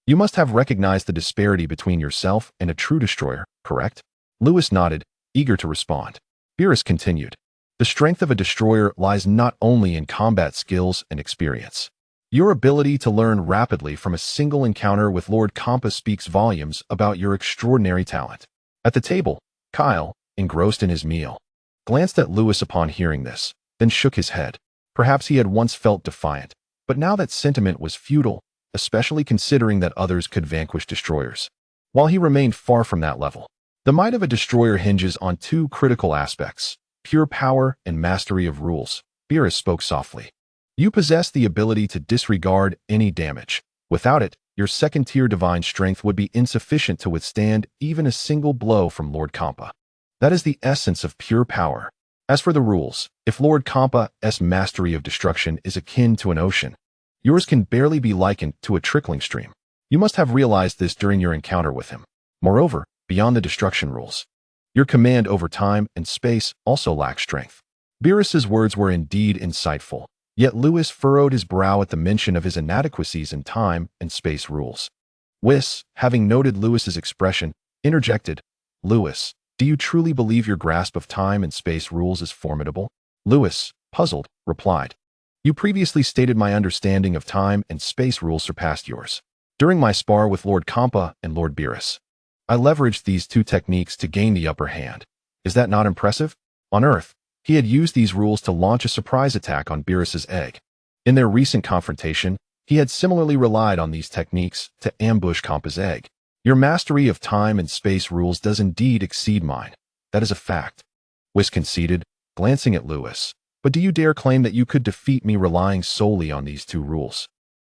you must have recognized the disparity between yourself and a true destroyer, correct?" Luis nodded, eager to respond. Beerus continued, "The strength of a destroyer lies not only in combat skills and experience. Your ability to learn rapidly from a single encounter with Lord Kampa speaks volumes about your extraordinary talent." At the table, Kyle, engrossed in his meal, glanced at Luis upon hearing this, then shook his head. Perhaps he had once felt defiant, but now that sentiment was futile, especially considering that others could vanquish destroyers, while he remained far from that level. The might of a destroyer hinges on 2 critical aspects: pure power and mastery of rules. Beerus spoke softly. "You possess the ability to disregard any damage. Without it, your 2nd-tier divine strength would be insufficient to withstand even a single blow from Lord Kampa. That is the essence of pure power. As for the rules, if Lord Kampa's mastery of destruction is akin to an ocean, yours can barely be likened to a trickling stream. You must have realized this during your encounter with him. Moreover, beyond the destruction rules, your command over time and space also lacks strength." Beerus's words were indeed insightful, yet Luis furrowed his brow at the mention of his inadequacies in time and space rules. Whis, having noted Luis's expression, interjected, "Luis, do you truly believe your grasp of time and space rules is formidable?" Luis, puzzled, replied, "You previously stated my understanding of time and space rules surpassed yours. During my spar with Lord Kampa and Lord Beerus, I leveraged these 2 techniques to gain the upper hand. Is that not impressive?" On Earth, he had used these rules to launch a surprise attack on Beerus's egg. In their recent confrontation, He had similarly relied on these techniques to ambush Kampa's egg. Your mastery of time and space rules does indeed exceed mine. That is a fact, Whis conceded, glancing at Lewis. But do you dare claim that you could defeat me relying solely on these two rules?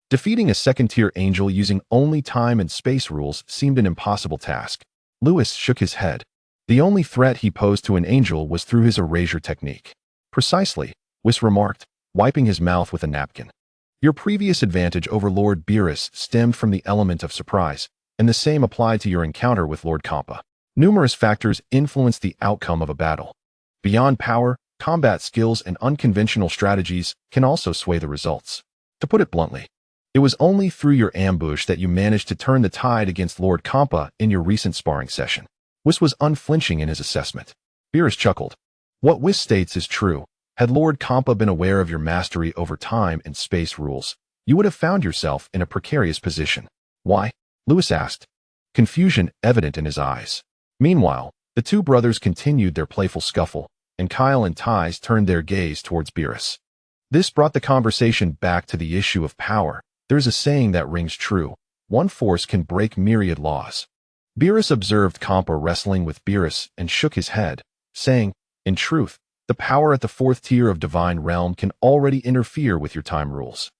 Defeating a second-tier angel using only time and space rules seemed an impossible task. Lewis shook his head. The only threat he posed to an angel was through his erasure technique. Precisely, Whis remarked, wiping his mouth with a napkin. Your previous advantage over Lord Beerus stemmed from the element of surprise, and the same applied to your encounter with Lord Kampa. Numerous factors influenced the outcome of a battle. Beyond power, combat skills and unconventional strategies can also sway the results. To put it bluntly, it was only through your ambush that you managed to turn the tide against Lord Kampa in your recent sparring session. Whis was unflinching in his assessment. Beerus chuckled. What Whis states is true. Had Lord Kampa been aware of your mastery over time and space rules, you would have found yourself in a precarious position. Why? Lewis asked, confusion evident in his eyes. Meanwhile, the two brothers continued their playful scuffle, and Kyle and Ties turned their gaze towards Beerus. This brought the conversation back to the issue of power. There is a saying that rings true. One force can break myriad laws. Beerus observed Kampa wrestling with Beerus and shook his head, saying, in truth, the power at the fourth tier of Divine Realm can already interfere with your time rules.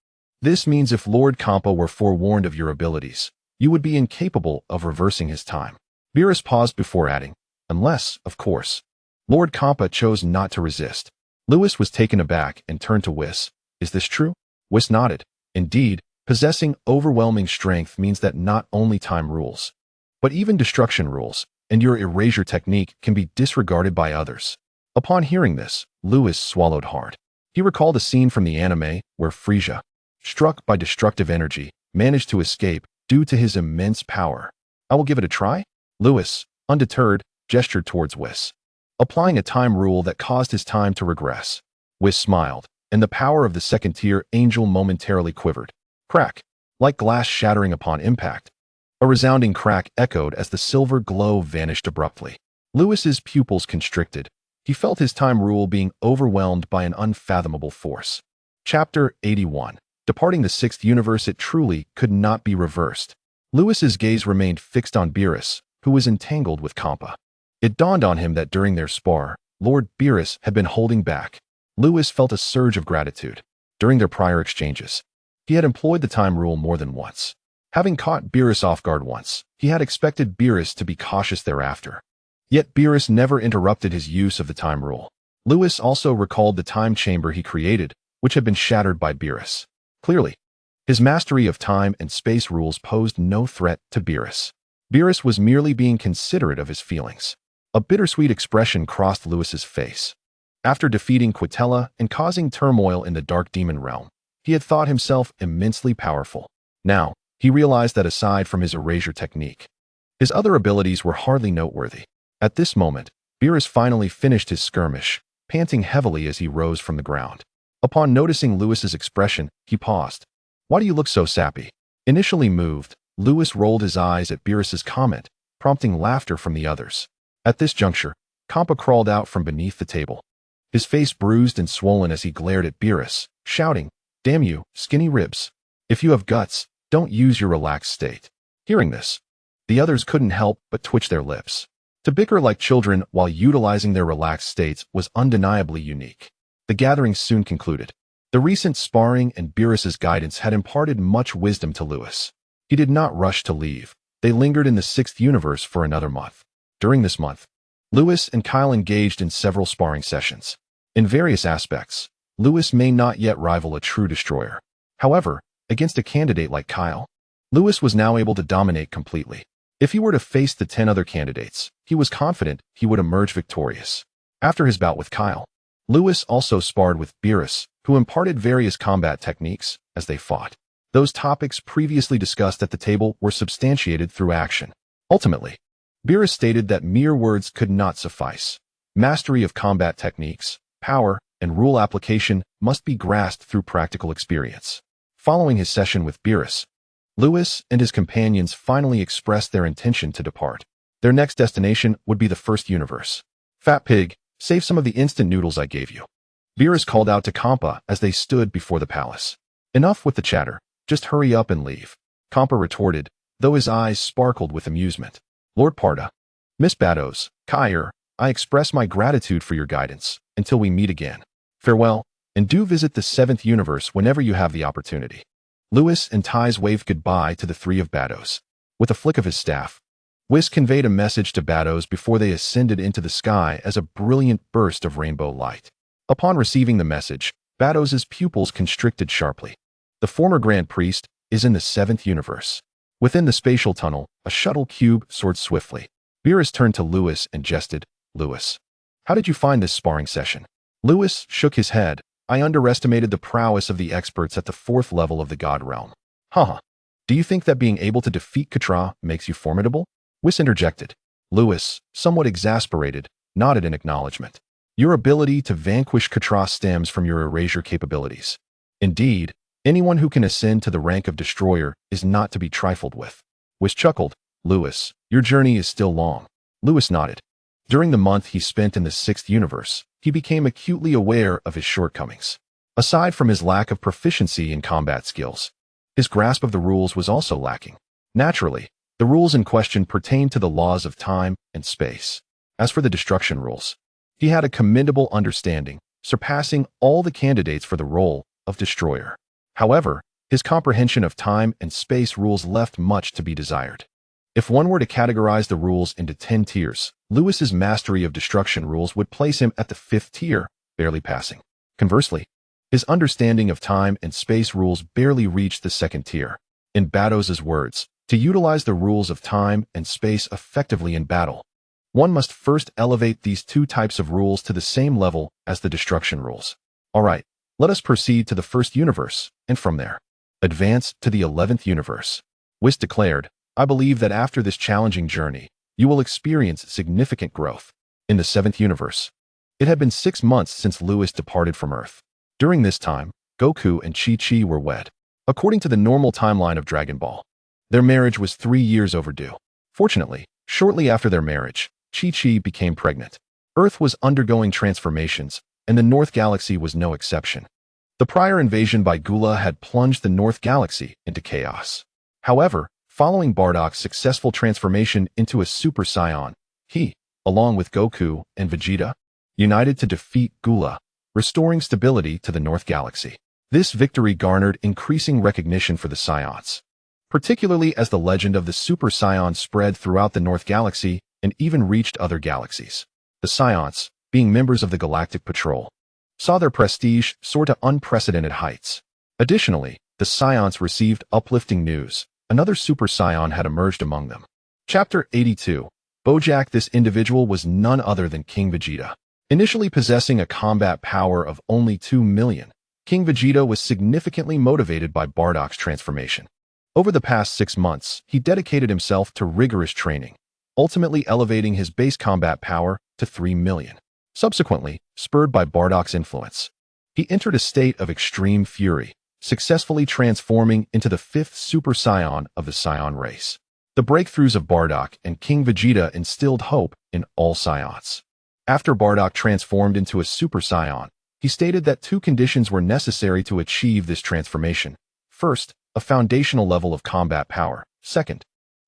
This means if Lord Kampa were forewarned of your abilities, you would be incapable of reversing his time. Beerus paused before adding, unless, of course, Lord Kampa chose not to resist. Lewis was taken aback and turned to Whis. Is this true? Whis nodded. Indeed, possessing overwhelming strength means that not only time rules, but even destruction rules, and your erasure technique can be disregarded by others. Upon hearing this, Lewis swallowed hard. He recalled a scene from the anime where Frieza, struck by destructive energy, managed to escape due to his immense power. I will give it a try? Lewis, undeterred, gestured towards Whis, applying a time rule that caused his time to regress. Whis smiled, and the power of the second-tier angel momentarily quivered. Crack, like glass shattering upon impact. A resounding crack echoed as the silver glow vanished abruptly. Lewis's pupils constricted. He felt his time rule being overwhelmed by an unfathomable force. Chapter 81. Departing the sixth universe, it truly could not be reversed. Lewis's gaze remained fixed on Beerus, who was entangled with Kampa. It dawned on him that during their spar, Lord Beerus had been holding back. Lewis felt a surge of gratitude. During their prior exchanges, he had employed the time rule more than once. Having caught Beerus off guard once, he had expected Beerus to be cautious thereafter. Yet Beerus never interrupted his use of the time rule. Lewis also recalled the time chamber he created, which had been shattered by Beerus. Clearly, his mastery of time and space rules posed no threat to Beerus. Beerus was merely being considerate of his feelings. A bittersweet expression crossed Lewis's face. After defeating Quitella and causing turmoil in the Dark Demon realm, he had thought himself immensely powerful. Now, he realized that aside from his erasure technique, his other abilities were hardly noteworthy. At this moment, Beerus finally finished his skirmish, panting heavily as he rose from the ground. Upon noticing Lewis's expression, he paused. Why do you look so sappy? Initially moved, Lewis rolled his eyes at Beerus's comment, prompting laughter from the others. At this juncture, Kampa crawled out from beneath the table, his face bruised and swollen as he glared at Beerus, shouting, Damn you, skinny ribs. If you have guts, don't use your relaxed state. Hearing this, the others couldn't help but twitch their lips. To bicker like children while utilizing their relaxed states was undeniably unique. The gathering soon concluded. The recent sparring and Beerus's guidance had imparted much wisdom to Lewis. He did not rush to leave. They lingered in the sixth universe for another month. During this month, Lewis and Kyle engaged in several sparring sessions. In various aspects, Lewis may not yet rival a true destroyer. However, against a candidate like Kyle, Lewis was now able to dominate completely. If he were to face the 10 other candidates, he was confident he would emerge victorious. After his bout with Kyle, Lewis also sparred with Beerus, who imparted various combat techniques as they fought. Those topics previously discussed at the table were substantiated through action. Ultimately, Beerus stated that mere words could not suffice. Mastery of combat techniques, power, and rule application must be grasped through practical experience. Following his session with Beerus, Lewis and his companions finally expressed their intention to depart. Their next destination would be the first universe. Fat pig, save some of the instant noodles I gave you. Beerus called out to Kampa as they stood before the palace. Enough with the chatter. Just hurry up and leave. Compa retorted, though his eyes sparkled with amusement. Lord Parda. Miss Bados, Kyr, I express my gratitude for your guidance, until we meet again. Farewell, and do visit the 7th universe whenever you have the opportunity. Lewis and Ties waved goodbye to the three of Bados. With a flick of his staff, Whis conveyed a message to Bados before they ascended into the sky as a brilliant burst of rainbow light. Upon receiving the message, Bados's pupils constricted sharply. The former Grand Priest is in the 7th universe. Within the spatial tunnel, a shuttle cube soared swiftly. Beerus turned to Lewis and jested, Lewis, how did you find this sparring session? Lewis shook his head. I underestimated the prowess of the experts at the 4th level of the God Realm. Haha. Do you think that being able to defeat Katra makes you formidable? Whis interjected. Lewis, somewhat exasperated, nodded in acknowledgement. Your ability to vanquish Katra stems from your erasure capabilities. Indeed, anyone who can ascend to the rank of destroyer is not to be trifled with. Whis chuckled. Lewis, your journey is still long. Lewis nodded. During the month he spent in the 6th universe, he became acutely aware of his shortcomings. Aside from his lack of proficiency in combat skills, his grasp of the rules was also lacking. Naturally, the rules in question pertained to the laws of time and space. As for the destruction rules, he had a commendable understanding, surpassing all the candidates for the role of destroyer. However, his comprehension of time and space rules left much to be desired. If one were to categorize the rules into 10 tiers, Lewis's mastery of destruction rules would place him at the 5th tier, barely passing. Conversely, his understanding of time and space rules barely reached the 2nd tier. In Bados's words, to utilize the rules of time and space effectively in battle, one must first elevate these two types of rules to the same level as the destruction rules. Alright, let us proceed to the 1st universe, and from there, advance to the 11th universe. Whis declared, I believe that after this challenging journey, you will experience significant growth. In the 7th universe, it had been 6 months since Lewis departed from Earth. During this time, Goku and Chi-Chi were wed. According to the normal timeline of Dragon Ball, their marriage was 3 years overdue. Fortunately, shortly after their marriage, Chi-Chi became pregnant. Earth was undergoing transformations, and the North Galaxy was no exception. The prior invasion by Gula had plunged the North Galaxy into chaos. However, following Bardock's successful transformation into a Super Saiyan, he, along with Goku and Vegeta, united to defeat Gula, restoring stability to the North Galaxy. This victory garnered increasing recognition for the Saiyans, particularly as the legend of the Super Saiyan spread throughout the North Galaxy and even reached other galaxies. The Saiyans, being members of the Galactic Patrol, saw their prestige soar to unprecedented heights. Additionally, the Saiyans received uplifting news. Another Super Saiyan had emerged among them. Chapter 82. Bojack. This individual was none other than King Vegeta. Initially possessing a combat power of only 2 million, King Vegeta was significantly motivated by Bardock's transformation. Over the past 6 months, he dedicated himself to rigorous training, ultimately elevating his base combat power to 3 million. Subsequently, spurred by Bardock's influence, he entered a state of extreme fury, successfully transforming into the 5th Super Saiyan of the Saiyan race. The breakthroughs of Bardock and King Vegeta instilled hope in all Saiyans. After Bardock transformed into a Super Saiyan, he stated that 2 conditions were necessary to achieve this transformation. First, a foundational level of combat power. Second,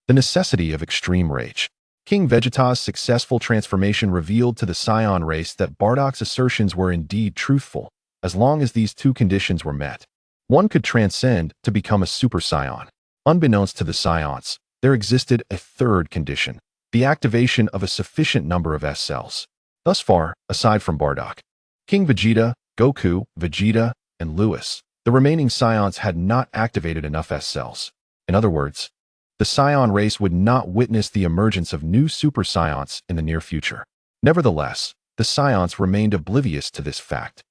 the necessity of extreme rage. King Vegeta's successful transformation revealed to the Saiyan race that Bardock's assertions were indeed truthful, as long as these 2 conditions were met. One could transcend to become a Super Saiyan. Unbeknownst to the Saiyans, there existed a 3rd condition, the activation of a sufficient number of S cells. Thus far, aside from Bardock, King Vegeta, Goku, Vegeta, and Lewis, the remaining Saiyans had not activated enough S cells. In other words, the Saiyan race would not witness the emergence of new Super Saiyans in the near future. Nevertheless, the Saiyans remained oblivious to this fact,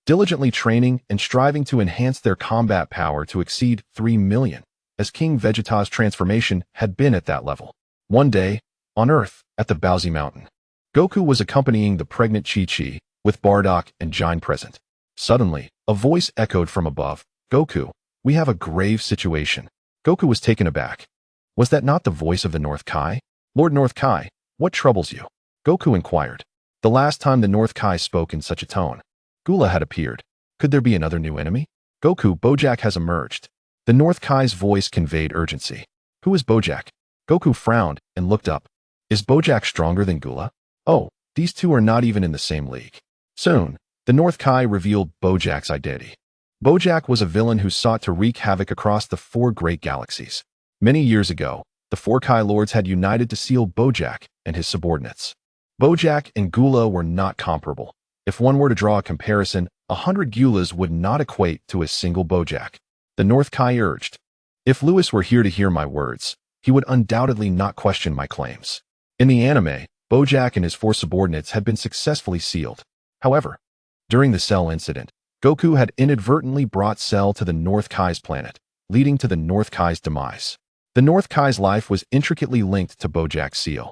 diligently training and striving to enhance their combat power to exceed 3 million, as King Vegeta's transformation had been at that level. One day, on Earth, at the Bowsy Mountain, Goku was accompanying the pregnant Chi-Chi, with Bardock and Jine present. Suddenly, a voice echoed from above, Goku, we have a grave situation. Goku was taken aback. Was that not the voice of the North Kai? Lord North Kai, what troubles you? Goku inquired. The last time the North Kai spoke in such a tone, Gula had appeared. Could there be another new enemy? Goku, Bojack has emerged. The North Kai's voice conveyed urgency. Who is Bojack? Goku frowned and looked up. Is Bojack stronger than Gula? Oh, these two are not even in the same league. Soon, the North Kai revealed Bojack's identity. Bojack was a villain who sought to wreak havoc across the 4 great galaxies. Many years ago, the 4 Kai Lords had united to seal Bojack and his subordinates. Bojack and Gula were not comparable. If one were to draw a comparison, 100 Gulas would not equate to a single Bojack. The North Kai urged. If Lewis were here to hear my words, he would undoubtedly not question my claims. In the anime, Bojack and his 4 subordinates had been successfully sealed. However, during the Cell incident, Goku had inadvertently brought Cell to the North Kai's planet, leading to the North Kai's demise. The North Kai's life was intricately linked to Bojack's seal.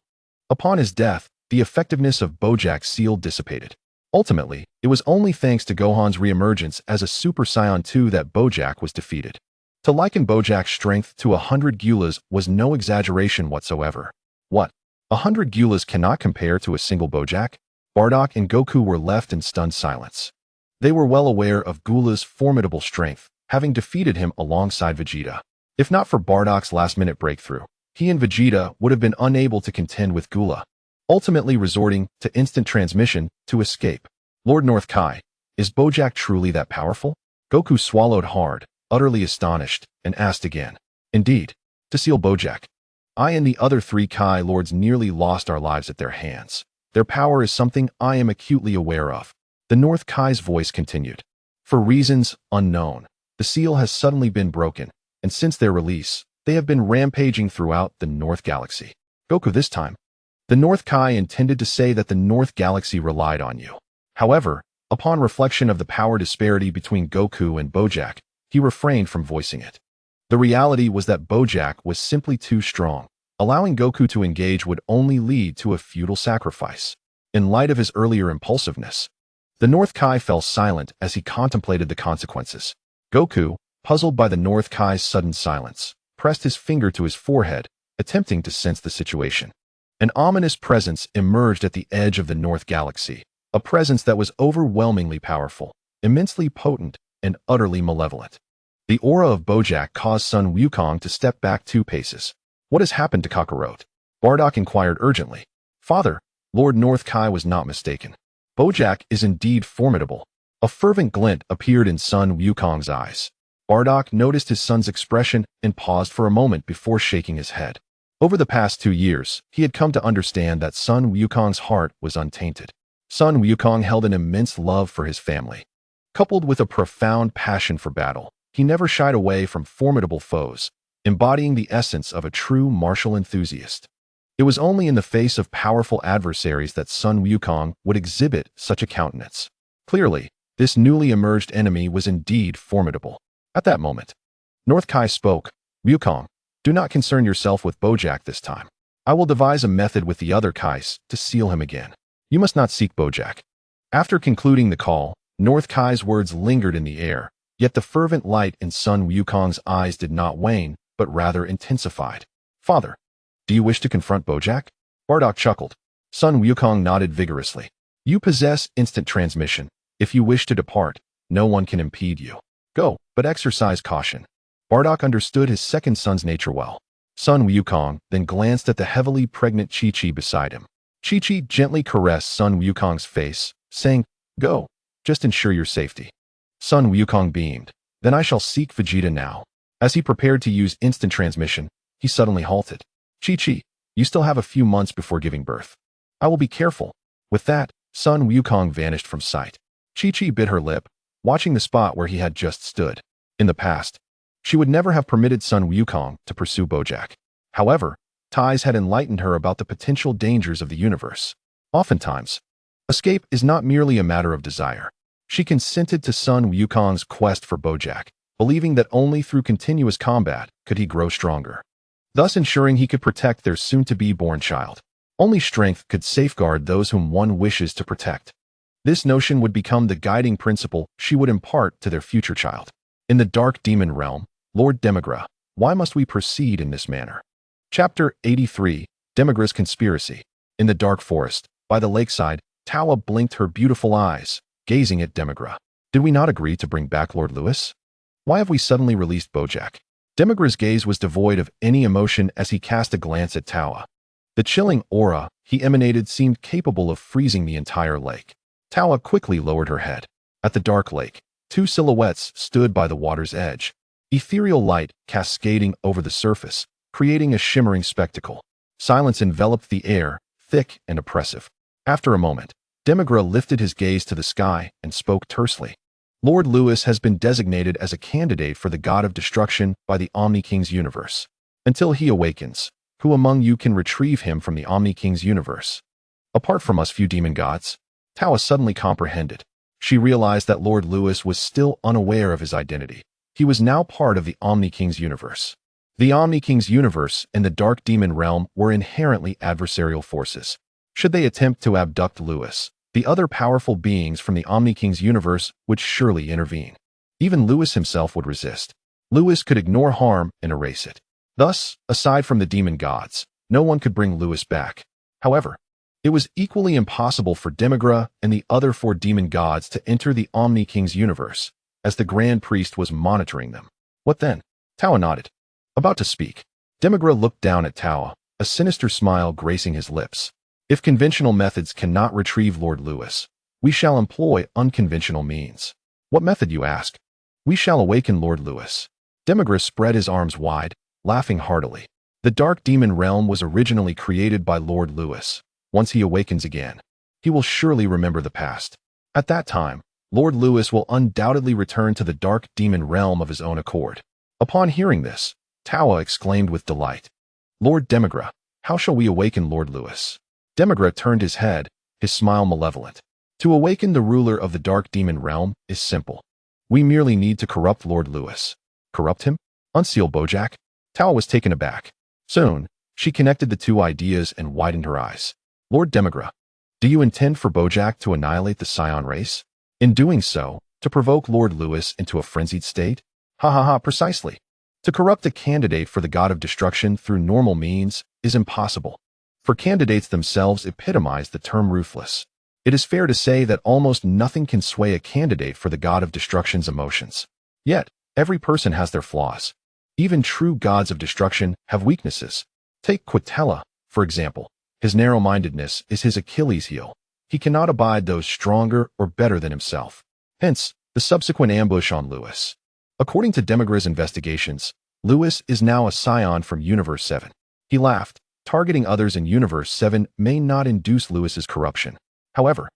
Upon his death, the effectiveness of Bojack's seal dissipated. Ultimately, it was only thanks to Gohan's reemergence as a Super Saiyan 2 that Bojack was defeated. To liken Bojack's strength to 100 Gulas was no exaggeration whatsoever. What? 100 Gulas cannot compare to a single Bojack? Bardock and Goku were left in stunned silence. They were well aware of Gula's formidable strength, having defeated him alongside Vegeta. If not for Bardock's last-minute breakthrough, he and Vegeta would have been unable to contend with Gula, ultimately resorting to instant transmission to escape. Lord North Kai, is Bojack truly that powerful? Goku swallowed hard, utterly astonished, and asked again. Indeed, to seal Bojack, I and the other 3 Kai Lords nearly lost our lives at their hands. Their power is something I am acutely aware of. The North Kai's voice continued. For reasons unknown, the seal has suddenly been broken, and since their release, they have been rampaging throughout the North Galaxy. Goku, this time, the North Kai intended to say that the North Galaxy relied on you. However, upon reflection of the power disparity between Goku and Bojack, he refrained from voicing it. The reality was that Bojack was simply too strong. Allowing Goku to engage would only lead to a futile sacrifice. In light of his earlier impulsiveness, the North Kai fell silent as he contemplated the consequences. Goku, puzzled by the North Kai's sudden silence, pressed his finger to his forehead, attempting to sense the situation. An ominous presence emerged at the edge of the North Galaxy, a presence that was overwhelmingly powerful, immensely potent, and utterly malevolent. The aura of Bojack caused Sun Wukong to step back 2 paces. What has happened to Kakarot? Bardock inquired urgently. Father, Lord North Kai was not mistaken. Bojack is indeed formidable. A fervent glint appeared in Sun Wukong's eyes. Bardock noticed his son's expression and paused for a moment before shaking his head. Over the past 2 years, he had come to understand that Sun Wukong's heart was untainted. Sun Wukong held an immense love for his family. Coupled with a profound passion for battle, he never shied away from formidable foes, embodying the essence of a true martial enthusiast. It was only in the face of powerful adversaries that Sun Wukong would exhibit such a countenance. Clearly, this newly emerged enemy was indeed formidable. At that moment, North Kai spoke. Wukong, do not concern yourself with Bojack this time. I will devise a method with the other Kais to seal him again. You must not seek Bojack. After concluding the call, North Kai's words lingered in the air, yet the fervent light in Sun Wukong's eyes did not wane, but rather intensified. Father, do you wish to confront Bojack? Bardock chuckled. Sun Wukong nodded vigorously. You possess instant transmission. If you wish to depart, no one can impede you. Go, but exercise caution. Bardock understood his second son's nature well. Sun Wukong then glanced at the heavily pregnant Chi-Chi beside him. Chi-Chi gently caressed Sun Wukong's face, saying, Go, just ensure your safety. Sun Wukong beamed. Then I shall seek Vegeta now. As he prepared to use instant transmission, he suddenly halted. Chi-Chi, you still have a few months before giving birth. I will be careful. With that, Sun Wukong vanished from sight. Chi-Chi bit her lip, watching the spot where he had just stood. In the past, she would never have permitted Sun Wukong to pursue Bojack. However, ties had enlightened her about the potential dangers of the universe. Oftentimes, escape is not merely a matter of desire. She consented to Sun Wukong's quest for Bojack, believing that only through continuous combat could he grow stronger, thus ensuring he could protect their soon-to-be-born child. Only strength could safeguard those whom one wishes to protect. This notion would become the guiding principle she would impart to their future child. In the Dark Demon Realm, Lord Demigra, why must we proceed in this manner? Chapter 83, Demigra's Conspiracy. In the dark forest, by the lakeside, Tawa blinked her beautiful eyes, gazing at Demigra. Did we not agree to bring back Lord Lewis? Why have we suddenly released Bojack? Demigra's gaze was devoid of any emotion as he cast a glance at Tawa. The chilling aura he emanated seemed capable of freezing the entire lake. Tawa quickly lowered her head. At the dark lake, two silhouettes stood by the water's edge, ethereal light cascading over the surface, creating a shimmering spectacle. Silence enveloped the air, thick and oppressive. After a moment, Demigra lifted his gaze to the sky and spoke tersely. Lord Lewis has been designated as a candidate for the god of destruction by the Omni-King's universe. Until he awakens, who among you can retrieve him from the Omni-King's universe? Apart from us few demon gods? Tawa suddenly comprehended. She realized that Lord Lewis was still unaware of his identity. He was now part of the Omni-King's universe. The Omni-King's universe and the Dark Demon realm were inherently adversarial forces. Should they attempt to abduct Lewis, the other powerful beings from the Omni-King's universe would surely intervene. Even Lewis himself would resist. Lewis could ignore harm and erase it. Thus, aside from the demon gods, no one could bring Lewis back. However, it was equally impossible for Demigra and the other four demon gods to enter the Omni-King's universe, as the Grand Priest was monitoring them. What then? Tawa nodded. About to speak, Demigra looked down at Tawa, a sinister smile gracing his lips. If conventional methods cannot retrieve Lord Lewis, we shall employ unconventional means. What method, you ask? We shall awaken Lord Lewis. Demigra spread his arms wide, laughing heartily. The Dark Demon realm was originally created by Lord Lewis. Once he awakens again, he will surely remember the past. At that time, Lord Lewis will undoubtedly return to the Dark Demon realm of his own accord. Upon hearing this, Tawa exclaimed with delight, Lord Demigra, how shall we awaken Lord Lewis? Demigra turned his head, his smile malevolent. To awaken the ruler of the Dark Demon realm is simple. We merely need to corrupt Lord Lewis. Corrupt him? Unseal Bojack? Tawa was taken aback. Soon, she connected the two ideas and widened her eyes. Lord Demigra, do you intend for Bojack to annihilate the Saiyan race? In doing so, to provoke Lord Lewis into a frenzied state? Ha ha ha, precisely. To corrupt a candidate for the god of destruction through normal means is impossible. For candidates themselves epitomize the term ruthless. It is fair to say that almost nothing can sway a candidate for the god of destruction's emotions. Yet, every person has their flaws. Even true gods of destruction have weaknesses. Take Quitella, for example. His narrow-mindedness is his Achilles heel. He cannot abide those stronger or better than himself. Hence, the subsequent ambush on Lewis. According to Demigra's investigations, Lewis is now a Saiyan from Universe 7. He laughed. Targeting others in Universe 7 may not induce Lewis's corruption. However,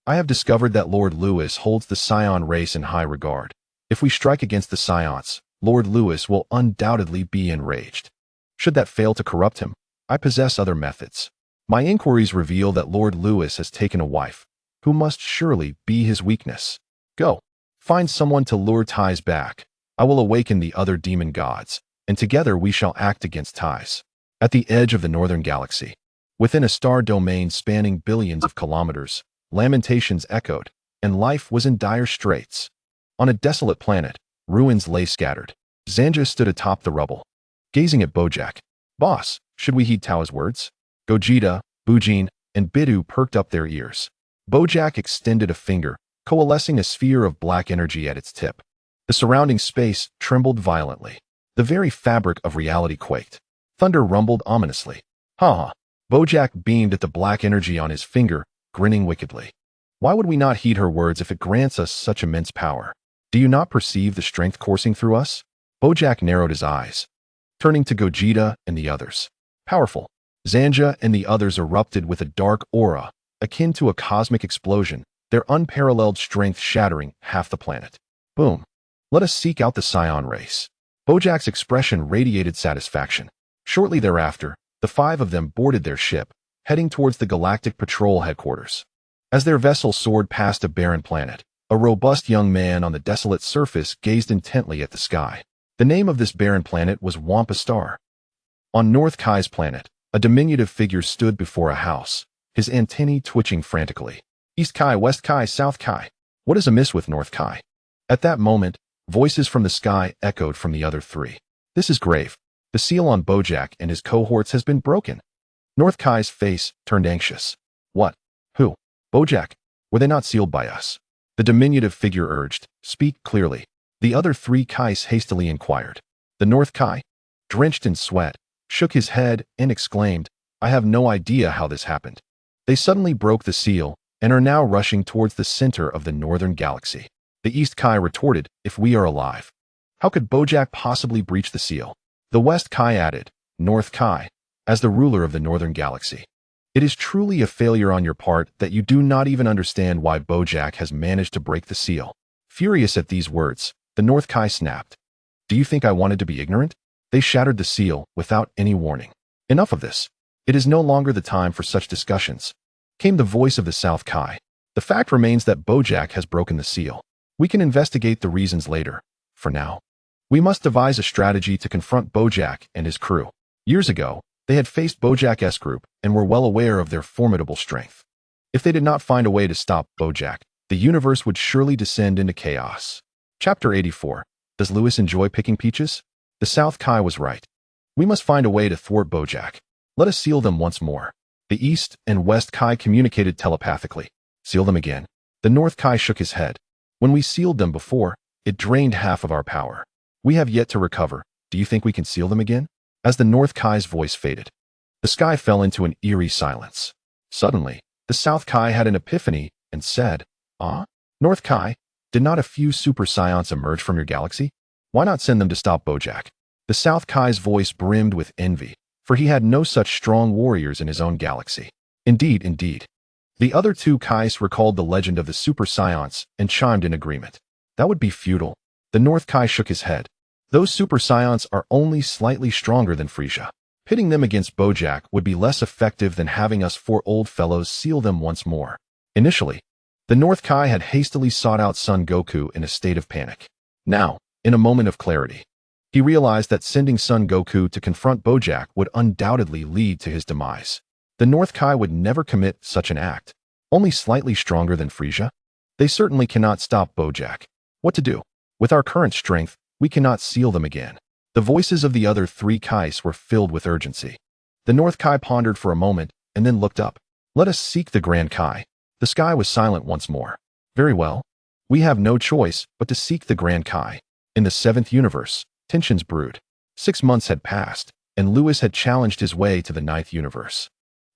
I have discovered that Lord Lewis holds the Saiyan race in high regard. If we strike against the Saiyans, Lord Lewis will undoubtedly be enraged. Should that fail to corrupt him, I possess other methods. My inquiries reveal that Lord Lewis has taken a wife, who must surely be his weakness. Go, find someone to lure Ties back. I will awaken the other demon gods, and together we shall act against Ties. At the edge of the northern galaxy, within a star domain spanning billions of kilometers, lamentations echoed, and life was in dire straits. On a desolate planet, ruins lay scattered. Zanja stood atop the rubble, gazing at Bojack. Boss, should we heed Tawa's words? Gogeta, Bujin, and Bidu perked up their ears. Bojack extended a finger, coalescing a sphere of black energy at its tip. The surrounding space trembled violently. The very fabric of reality quaked. Thunder rumbled ominously. Ha ha. Bojack beamed at the black energy on his finger, grinning wickedly. Why would we not heed her words if it grants us such immense power? Do you not perceive the strength coursing through us? Bojack narrowed his eyes, turning to Gogeta and the others. Powerful. Zanja and the others erupted with a dark aura, akin to a cosmic explosion, their unparalleled strength shattering half the planet. Boom. Let us seek out the Saiyan race. Bojack's expression radiated satisfaction. Shortly thereafter, the five of them boarded their ship, heading towards the Galactic Patrol headquarters. As their vessel soared past a barren planet, a robust young man on the desolate surface gazed intently at the sky. The name of this barren planet was Wampa Star. On North Kai's planet, a diminutive figure stood before a house, his antennae twitching frantically. East Kai, West Kai, South Kai. What is amiss with North Kai? At that moment, voices from the sky echoed from the other three. This is grave. The seal on Bojack and his cohorts has been broken. North Kai's face turned anxious. What? Who? Bojack? Were they not sealed by us? The diminutive figure urged. Speak clearly. The other three Kais hastily inquired. The North Kai, drenched in sweat, shook his head and exclaimed, I have no idea how this happened. They suddenly broke the seal and are now rushing towards the center of the northern galaxy. The East Kai retorted, if we are alive, how could Bojack possibly breach the seal? The West Kai added, North Kai, as the ruler of the northern galaxy. It is truly a failure on your part that you do not even understand why Bojack has managed to break the seal. Furious at these words, the North Kai snapped. Do you think I wanted to be ignorant? They shattered the seal without any warning. Enough of this. It is no longer the time for such discussions. Came the voice of the South Kai. The fact remains that Bojack has broken the seal. We can investigate the reasons later. For now, we must devise a strategy to confront Bojack and his crew. Years ago, they had faced Bojack's group and were well aware of their formidable strength. If they did not find a way to stop Bojack, the universe would surely descend into chaos. Chapter 84. Does Lewis enjoy picking peaches? The South Kai was right. We must find a way to thwart Bojack. Let us seal them once more. The East and West Kai communicated telepathically. Seal them again. The North Kai shook his head. When we sealed them before, it drained half of our power. We have yet to recover. Do you think we can seal them again? As the North Kai's voice faded, the sky fell into an eerie silence. Suddenly, the South Kai had an epiphany and said, North Kai, did not a few super scions emerge from your galaxy? Why not send them to stop Bojack? The South Kai's voice brimmed with envy, for he had no such strong warriors in his own galaxy. Indeed, indeed. The other two Kais recalled the legend of the super scions and chimed in agreement. That would be futile. The North Kai shook his head. Those super scions are only slightly stronger than Frisia. Pitting them against Bojack would be less effective than having us four old fellows seal them once more. Initially, the North Kai had hastily sought out Son Goku in a state of panic. Now, in a moment of clarity, he realized that sending Son Goku to confront Bojack would undoubtedly lead to his demise. The North Kai would never commit such an act. Only slightly stronger than Frisia? They certainly cannot stop Bojack. What to do? With our current strength, we cannot seal them again. The voices of the other three Kais were filled with urgency. The North Kai pondered for a moment and then looked up. Let us seek the Grand Kai. The sky was silent once more. Very well. We have no choice but to seek the Grand Kai. In the seventh universe, tensions brewed. 6 months had passed, and Lewis had challenged his way to the ninth universe.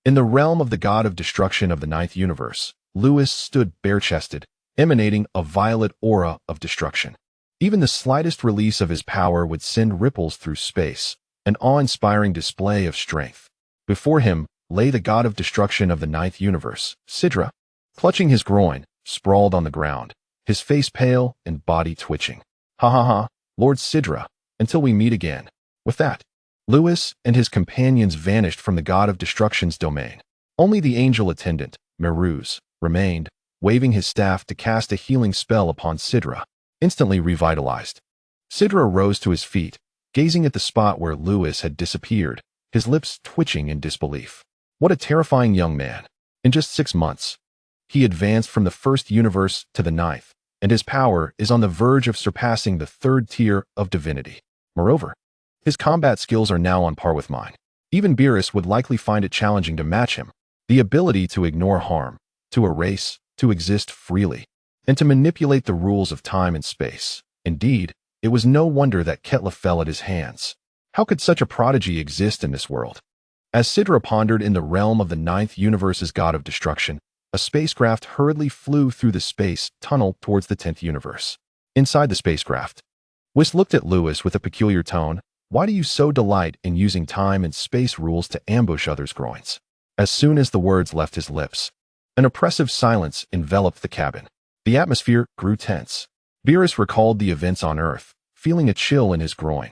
In the realm of the god of destruction of the ninth universe, Lewis stood bare-chested, emanating a violet aura of destruction. Even the slightest release of his power would send ripples through space, an awe-inspiring display of strength. Before him lay the god of destruction of the ninth universe, Sidra, clutching his groin, sprawled on the ground, his face pale and body twitching. Ha ha ha, Lord Sidra, until we meet again. With that, Lewis and his companions vanished from the god of destruction's domain. Only the angel attendant, Meruz, remained, waving his staff to cast a healing spell upon Sidra. Instantly revitalized, Sidra rose to his feet, gazing at the spot where Lewis had disappeared, his lips twitching in disbelief. What a terrifying young man. In just 6 months, he advanced from the first universe to the ninth, and his power is on the verge of surpassing the third tier of divinity. Moreover, his combat skills are now on par with mine. Even Beerus would likely find it challenging to match him. The ability to ignore harm, to erase, to exist freely, and to manipulate the rules of time and space. Indeed, it was no wonder that Ketla fell at his hands. How could such a prodigy exist in this world? As Sidra pondered in the realm of the ninth universe's god of destruction, a spacecraft hurriedly flew through the space tunnel towards the 10th universe. Inside the spacecraft, Whis looked at Lewis with a peculiar tone. Why do you so delight in using time and space rules to ambush others' groins? As soon as the words left his lips, an oppressive silence enveloped the cabin. The atmosphere grew tense. Beerus recalled the events on Earth, feeling a chill in his groin,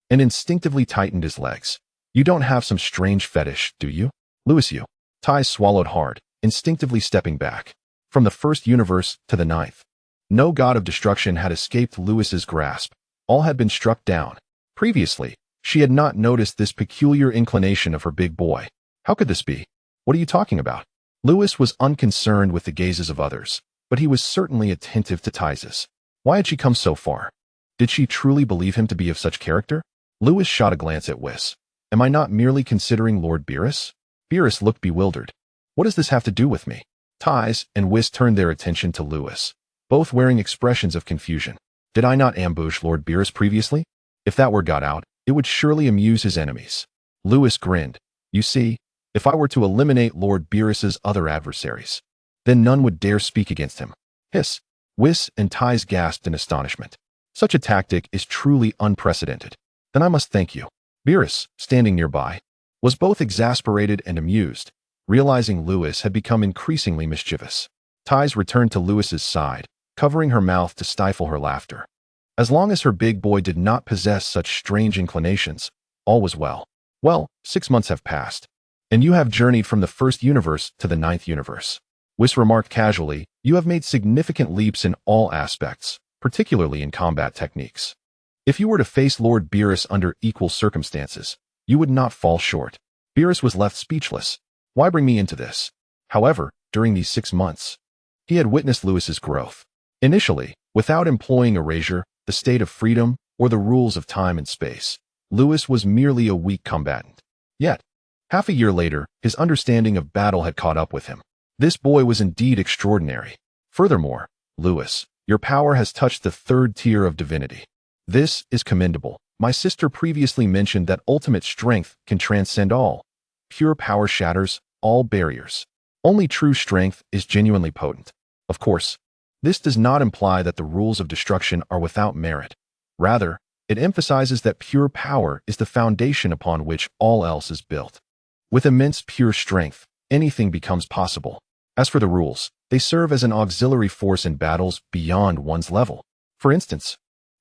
and instinctively tightened his legs. You don't have some strange fetish, do you? Lewis, you. Ty swallowed hard, instinctively stepping back. From the first universe to the ninth, no god of destruction had escaped Lewis's grasp. All had been struck down. Previously, she had not noticed this peculiar inclination of her big boy. How could this be? What are you talking about? Lewis was unconcerned with the gazes of others, but he was certainly attentive to Ty's. Why had she come so far? Did she truly believe him to be of such character? Lewis shot a glance at Whis. Am I not merely considering Lord Beerus? Beerus looked bewildered. What does this have to do with me? Ty's and Whis turned their attention to Lewis, both wearing expressions of confusion. Did I not ambush Lord Beerus previously? If that word got out, it would surely amuse his enemies. Lewis grinned. You see, if I were to eliminate Lord Beerus's other adversaries, then none would dare speak against him. Hiss. Whis and Ties gasped in astonishment. Such a tactic is truly unprecedented. Then I must thank you. Beerus, standing nearby, was both exasperated and amused, realizing Lewis had become increasingly mischievous. Ties returned to Lewis's side, covering her mouth to stifle her laughter. As long as her big boy did not possess such strange inclinations, all was well. Well, 6 months have passed, and you have journeyed from the first universe to the 9th universe. Whis remarked casually, you have made significant leaps in all aspects, particularly in combat techniques. If you were to face Lord Beerus under equal circumstances, you would not fall short. Beerus was left speechless. Why bring me into this? However, during these 6 months, he had witnessed Lewis's growth. Initially, without employing erasure, the state of freedom, or the rules of time and space, Lewis was merely a weak combatant. Yet, half a year later, his understanding of battle had caught up with him. This boy was indeed extraordinary. Furthermore, Lewis, your power has touched the 3rd tier of divinity. This is commendable. My sister previously mentioned that ultimate strength can transcend all. Pure power shatters all barriers. Only true strength is genuinely potent. Of course, this does not imply that the rules of destruction are without merit. Rather, it emphasizes that pure power is the foundation upon which all else is built. With immense pure strength, anything becomes possible. As for the rules, they serve as an auxiliary force in battles beyond one's level. For instance,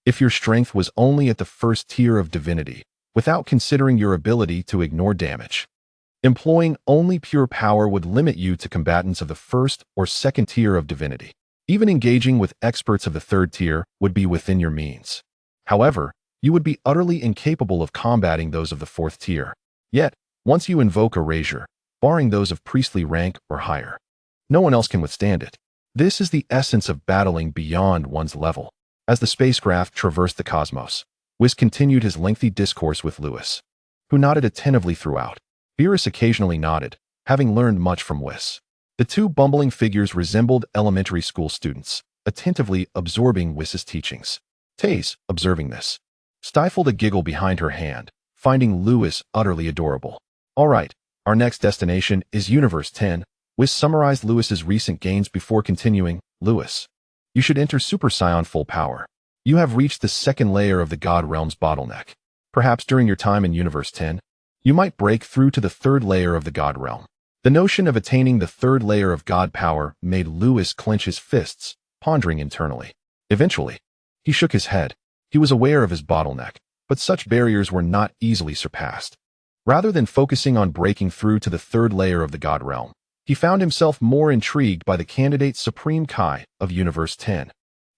if your strength was only at the 1st tier of divinity, without considering your ability to ignore damage, employing only pure power would limit you to combatants of the 1st or 2nd tier of divinity. Even engaging with experts of the 3rd tier would be within your means. However, you would be utterly incapable of combating those of the 4th tier. Yet, once you invoke erasure, barring those of priestly rank or higher, no one else can withstand it. This is the essence of battling beyond one's level. As the spacecraft traversed the cosmos, Whis continued his lengthy discourse with Lewis, who nodded attentively throughout. Beerus occasionally nodded, having learned much from Whis. The two bumbling figures resembled elementary school students, attentively absorbing Whis's teachings. Taze, observing this, stifled a giggle behind her hand, finding Lewis utterly adorable. All right, our next destination is Universe 10. Whis summarized Lewis's recent gains before continuing. Lewis, you should enter Super Saiyan full power. You have reached the 2nd layer of the God Realm's bottleneck. Perhaps during your time in Universe 10, you might break through to the 3rd layer of the God Realm. The notion of attaining the 3rd layer of God power made Lewis clench his fists, pondering internally. Eventually, he shook his head. He was aware of his bottleneck, but such barriers were not easily surpassed. Rather than focusing on breaking through to the 3rd layer of the God Realm, he found himself more intrigued by the candidate Supreme Kai of Universe 10.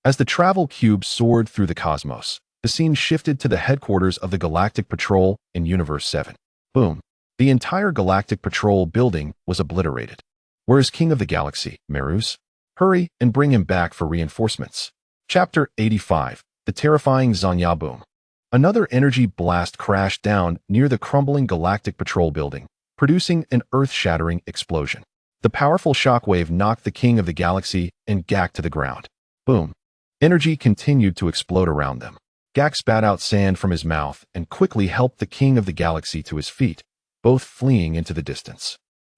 As the travel cube soared through the cosmos, the scene shifted to the headquarters of the Galactic Patrol in Universe 7. Boom. The entire Galactic Patrol building was obliterated. Where is King of the Galaxy, Beerus? Hurry and bring him back for reinforcements. Chapter 85. The Terrifying Zanya Boom. Another energy blast crashed down near the crumbling Galactic Patrol building, producing an earth-shattering explosion. The powerful shockwave knocked the King of the Galaxy and Gak to the ground. Boom. Energy continued to explode around them. Gak spat out sand from his mouth and quickly helped the King of the Galaxy to his feet, both fleeing into the distance.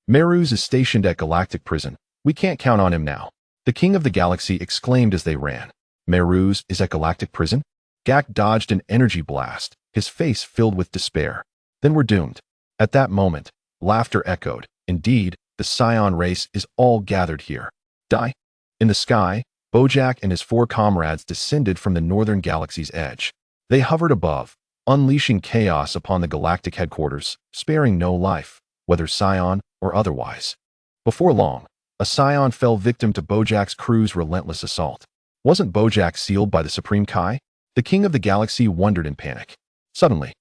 Beerus is stationed at Galactic Prison. We can't count on him now. The King of the Galaxy exclaimed as they ran. Beerus is at Galactic Prison? Gak dodged an energy blast, his face filled with despair. Then we're doomed. At that moment, laughter echoed. Indeed, the Saiyan race is all gathered here. Die? In the sky, Bojack and his 4 comrades descended from the northern galaxy's edge. They hovered above, unleashing chaos upon the galactic headquarters, sparing no life, whether Saiyan or otherwise. Before long, a Saiyan fell victim to Bojack's crew's relentless assault. Wasn't Bojack sealed by the Supreme Kai? The King of the Galaxy wondered in panic. Suddenly,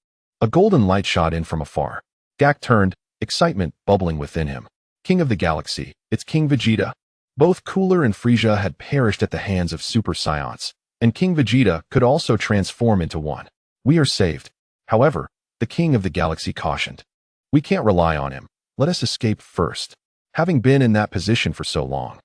a golden light shot in from afar. Gak turned, excitement bubbling within him. King of the Galaxy, it's King Vegeta. Both Cooler and Frieza had perished at the hands of Super Saiyans, and King Vegeta could also transform into one. We are saved. However, the King of the Galaxy cautioned. We can't rely on him. Let us escape first. Having been in that position for so long,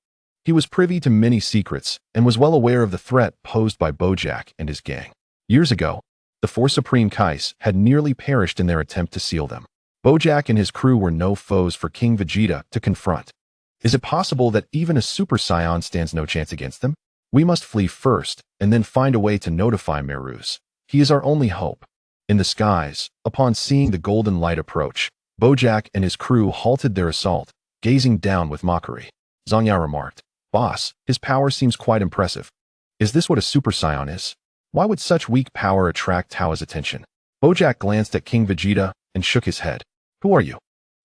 He was privy to many secrets and was well aware of the threat posed by Bojack and his gang. Years ago, the four Supreme Kais had nearly perished in their attempt to seal them. Bojack and his crew were no foes for King Vegeta to confront. Is it possible that even a Super Saiyan stands no chance against them? We must flee first and then find a way to notify Meruz. He is our only hope. In the skies, upon seeing the golden light approach, Bojack and his crew halted their assault, gazing down with mockery. Zangya remarked, "Boss, his power seems quite impressive. Is this what a Super Saiyan is? Why would such weak power attract Tao's attention?" Bojack glanced at King Vegeta and shook his head. "Who are you?"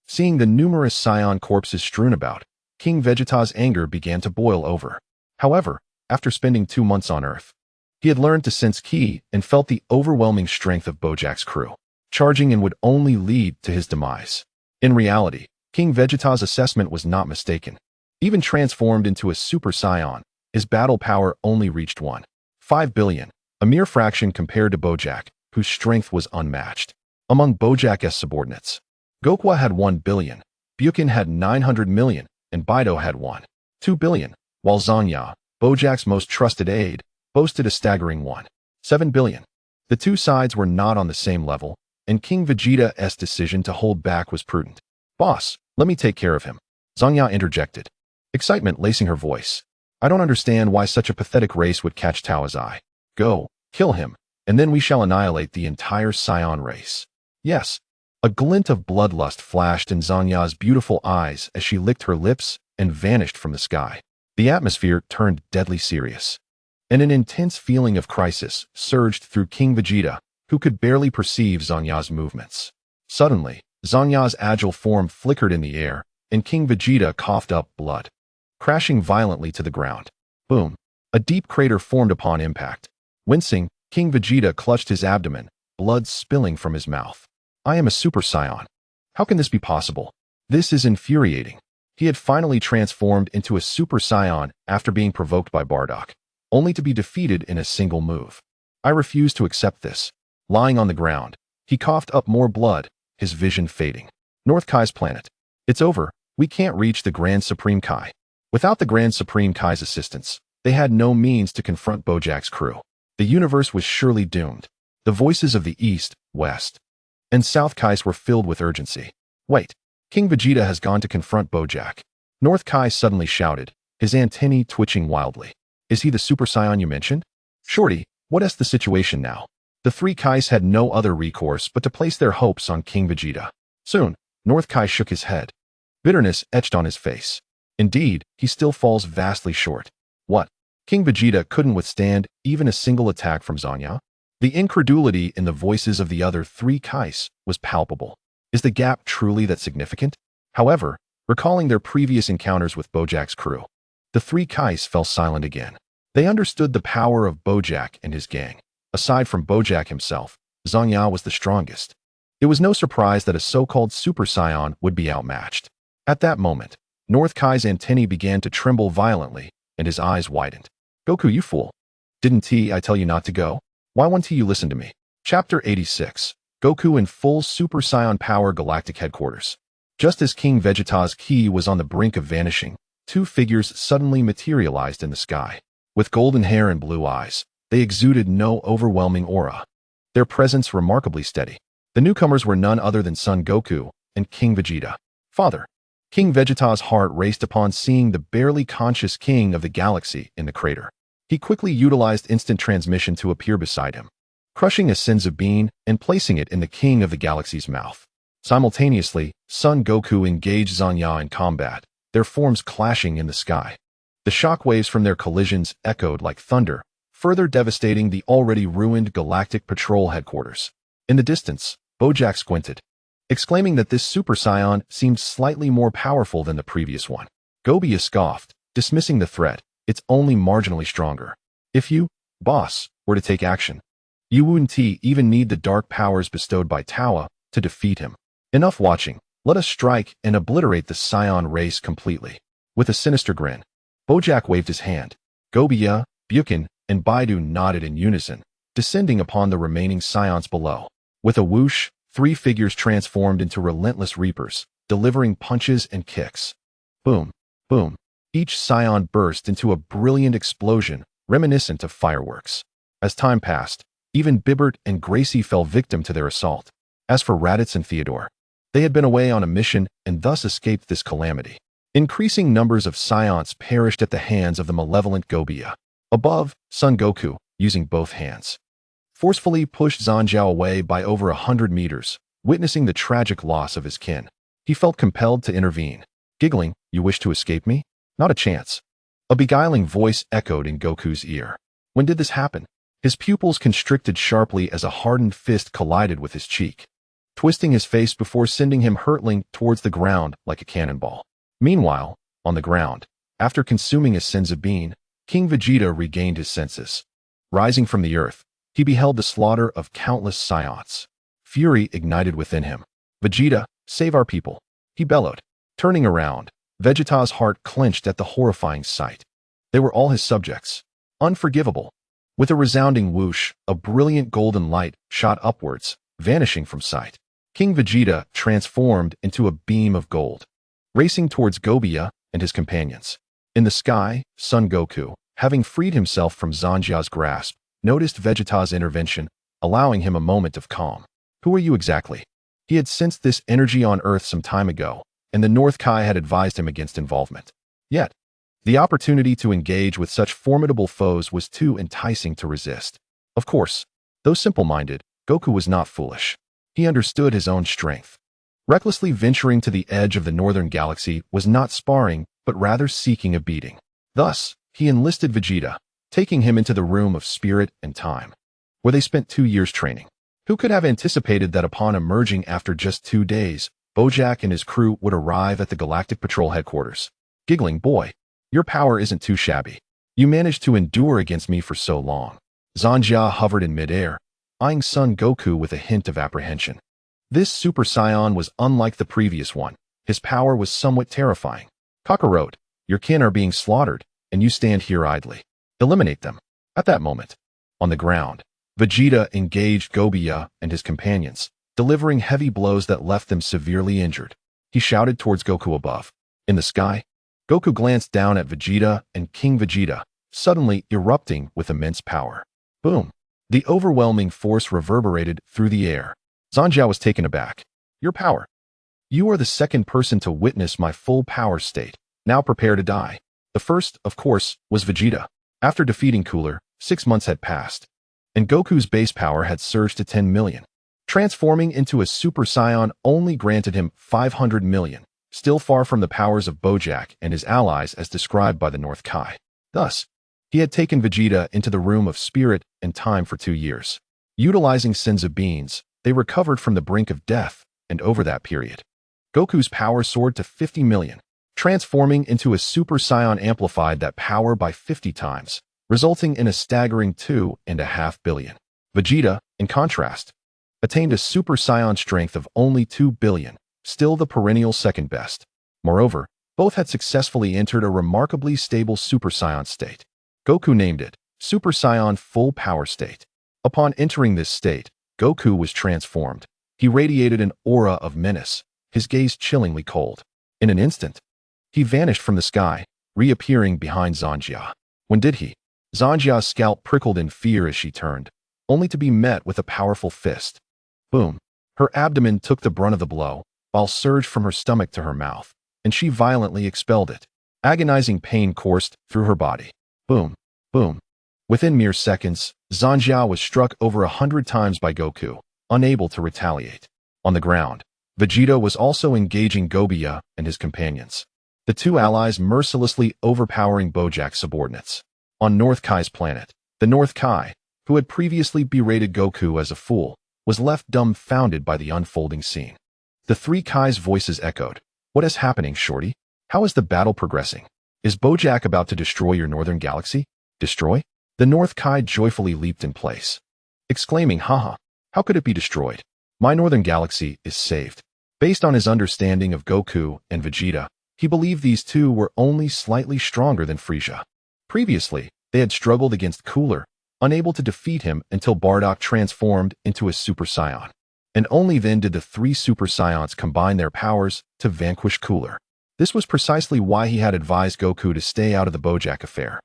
Seeing the numerous Saiyan corpses strewn about, King Vegeta's anger began to boil over. However, after spending 2 months on Earth, he had learned to sense ki and felt the overwhelming strength of Bojack's crew. Charging in would only lead to his demise. In reality, King Vegeta's assessment was not mistaken. Even transformed into a Super Saiyan, his battle power only reached 1.5 billion, a mere fraction compared to Bojack, whose strength was unmatched. Among Bojack's subordinates, Goku had 1 billion, Beerus had 900 million, and Bido had 1.2 billion, while Zangya, Bojack's most trusted aide, boasted a staggering 1.7 billion. The two sides were not on the same level, and King Vegeta's decision to hold back was prudent. "Boss, let me take care of him," Zangya interjected, excitement lacing her voice. "I don't understand why such a pathetic race would catch Tao's eye. Go, kill him, and then we shall annihilate the entire Saiyan race." Yes. A glint of bloodlust flashed in Zangya's beautiful eyes as she licked her lips and vanished from the sky. The atmosphere turned deadly serious, and an intense feeling of crisis surged through King Vegeta, who could barely perceive Zangya's movements. Suddenly, Zangya's agile form flickered in the air, and King Vegeta coughed up blood, crashing violently to the ground. Boom! A deep crater formed upon impact. Wincing, King Vegeta clutched his abdomen, blood spilling from his mouth. "I am a Super Saiyan. How can this be possible? This is infuriating." He had finally transformed into a Super Saiyan after being provoked by Bardock, only to be defeated in a single move. "I refuse to accept this." Lying on the ground, he coughed up more blood, his vision fading. North Kai's planet. "It's over. We can't reach the Grand Supreme Kai." Without the Grand Supreme Kai's assistance, they had no means to confront Bojack's crew. The universe was surely doomed. The voices of the East, West, and South Kais were filled with urgency. "Wait, King Vegeta has gone to confront Bojack." North Kai suddenly shouted, his antennae twitching wildly. "Is he the Super Saiyan you mentioned? Shorty, what is the situation now?" The three Kais had no other recourse but to place their hopes on King Vegeta. Soon, North Kai shook his head. Bitterness etched on his face. Indeed, he still falls vastly short. What? King Vegeta couldn't withstand even a single attack from Zangya? The incredulity in the voices of the other three Kais was palpable. Is the gap truly that significant? However, recalling their previous encounters with Bojack's crew, the three Kais fell silent again. They understood the power of Bojack and his gang. Aside from Bojack himself, Zangya was the strongest. It was no surprise that a so-called Super Saiyan would be outmatched. At that moment, North Kai's antennae began to tremble violently, and his eyes widened. "Goku, you fool. Didn't I tell you not to go? Why won't you listen to me?" Chapter 86. Goku in full Super Saiyan power galactic headquarters. Just as King Vegeta's ki was on the brink of vanishing, two figures suddenly materialized in the sky. With golden hair and blue eyes, they exuded no overwhelming aura. Their presence remarkably steady. The newcomers were none other than Son Goku and King Vegeta. "Father." King Vegeta's heart raced upon seeing the barely conscious king of the galaxy in the crater. He quickly utilized instant transmission to appear beside him, crushing a senzu bean and placing it in the king of the galaxy's mouth. Simultaneously, Son Goku engaged Zangya in combat, their forms clashing in the sky. The shockwaves from their collisions echoed like thunder, further devastating the already ruined Galactic Patrol headquarters. In the distance, Bojack squinted, exclaiming that this Super Saiyan seemed slightly more powerful than the previous one. Gobia scoffed, dismissing the threat. "It's only marginally stronger. If you, boss, were to take action, you wouldn't even need the dark powers bestowed by Tawa to defeat him. Enough watching. Let us strike and obliterate the Saiyan race completely." With a sinister grin, Bojack waved his hand. Gobia, Beerus, and Bido nodded in unison, descending upon the remaining Saiyans below. With a whoosh, three figures transformed into relentless reapers, delivering punches and kicks. Boom, boom. Each Saiyan burst into a brilliant explosion, reminiscent of fireworks. As time passed, even Bibbert and Gracie fell victim to their assault. As for Raditz and Theodore, they had been away on a mission and thus escaped this calamity. Increasing numbers of Saiyans perished at the hands of the malevolent Gobia. Above, Son Goku, using both hands, forcefully pushed Zanjiao away by over 100 meters, witnessing the tragic loss of his kin. He felt compelled to intervene. Giggling, "You wish to escape me? Not a chance." A beguiling voice echoed in Goku's ear. When did this happen? His pupils constricted sharply as a hardened fist collided with his cheek, twisting his face before sending him hurtling towards the ground like a cannonball. Meanwhile, on the ground, after consuming a senzu bean, King Vegeta regained his senses. Rising from the earth, he beheld the slaughter of countless Saiyans. Fury ignited within him. "Vegeta, save our people," he bellowed. Turning around, Vegeta's heart clenched at the horrifying sight. They were all his subjects. Unforgivable. With a resounding whoosh, a brilliant golden light shot upwards, vanishing from sight. King Vegeta transformed into a beam of gold, racing towards Gobia and his companions. In the sky, Son Goku, having freed himself from Zanjia's grasp, noticed Vegeta's intervention, allowing him a moment of calm. Who are you exactly? He had sensed this energy on Earth some time ago, and the North Kai had advised him against involvement. Yet, the opportunity to engage with such formidable foes was too enticing to resist. Of course, though simple-minded, Goku was not foolish. He understood his own strength. Recklessly venturing to the edge of the northern galaxy was not sparring, but rather seeking a beating. Thus, he enlisted Vegeta, taking him into the room of spirit and time, where they spent 2 years training. Who could have anticipated that upon emerging after just 2 days, Bojack and his crew would arrive at the Galactic Patrol headquarters? Giggling, "Boy, your power isn't too shabby. You managed to endure against me for so long." Zanjia hovered in midair, eyeing Son Goku with a hint of apprehension. This Super Saiyan was unlike the previous one. His power was somewhat terrifying. "Kakarot, your kin are being slaughtered, and you stand here idly. Eliminate them." At that moment, on the ground, Vegeta engaged Gobia and his companions, delivering heavy blows that left them severely injured. He shouted towards Goku above. In the sky, Goku glanced down at Vegeta and King Vegeta, suddenly erupting with immense power. Boom! The overwhelming force reverberated through the air. Zanjiao was taken aback. "Your power. You are the second person to witness my full power state. Now prepare to die." The first, of course, was Vegeta. After defeating Cooler, 6 months had passed, and Goku's base power had surged to 10 million. Transforming into a Super Saiyan only granted him 500 million, still far from the powers of Bojack and his allies as described by the North Kai. Thus, he had taken Vegeta into the room of spirit and time for 2 years. Utilizing senzu beans, they recovered from the brink of death, and over that period, Goku's power soared to 50 million. Transforming into a Super Saiyan amplified that power by 50 times, resulting in a staggering 2.5 billion. Vegeta, in contrast, attained a Super Saiyan strength of only 2 billion, still the perennial second best. Moreover, both had successfully entered a remarkably stable Super Saiyan state. Goku named it Super Saiyan Full Power State. Upon entering this state, Goku was transformed. He radiated an aura of menace, his gaze chillingly cold. In an instant, he vanished from the sky, reappearing behind Zanjia. When did he? Zanjia's scalp prickled in fear as she turned, only to be met with a powerful fist. Boom! Her abdomen took the brunt of the blow, while surged from her stomach to her mouth, and she violently expelled it. Agonizing pain coursed through her body. Boom! Boom! Within mere seconds, Zanjia was struck over 100 times by Goku, unable to retaliate. On the ground, Vegeta was also engaging Gobia and his companions, the two allies mercilessly overpowering Bojack's subordinates. On North Kai's planet, the North Kai, who had previously berated Goku as a fool, was left dumbfounded by the unfolding scene. The three Kai's voices echoed. "What is happening, Shorty? How is the battle progressing? Is Bojack about to destroy your northern galaxy?" "Destroy?" The North Kai joyfully leaped in place, exclaiming, "Haha, how could it be destroyed? My northern galaxy is saved." Based on his understanding of Goku and Vegeta, he believed these two were only slightly stronger than Frieza. Previously, they had struggled against Cooler, unable to defeat him until Bardock transformed into a Super Saiyan. And only then did the three Super Saiyans combine their powers to vanquish Cooler. This was precisely why he had advised Goku to stay out of the Bojack affair.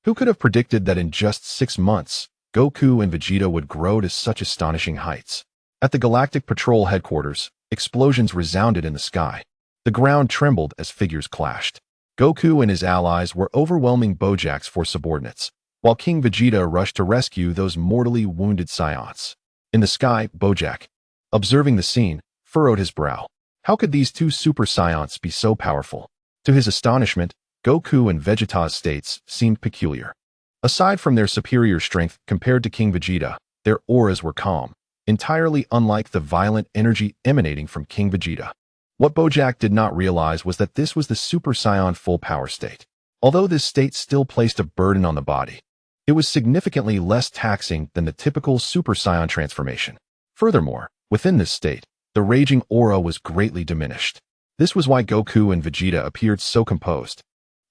Who could have predicted that in just 6 months, Goku and Vegeta would grow to such astonishing heights? At the Galactic Patrol headquarters, explosions resounded in the sky. The ground trembled as figures clashed. Goku and his allies were overwhelming Bojack's four subordinates, while King Vegeta rushed to rescue those mortally wounded Saiyans. In the sky, Bojack, observing the scene, furrowed his brow. How could these two Super Saiyans be so powerful? To his astonishment, Goku and Vegeta's states seemed peculiar. Aside from their superior strength compared to King Vegeta, their auras were calm, entirely unlike the violent energy emanating from King Vegeta. What Bojack did not realize was that this was the Super Saiyan full power state. Although this state still placed a burden on the body, it was significantly less taxing than the typical Super Saiyan transformation. Furthermore, within this state, the raging aura was greatly diminished. This was why Goku and Vegeta appeared so composed.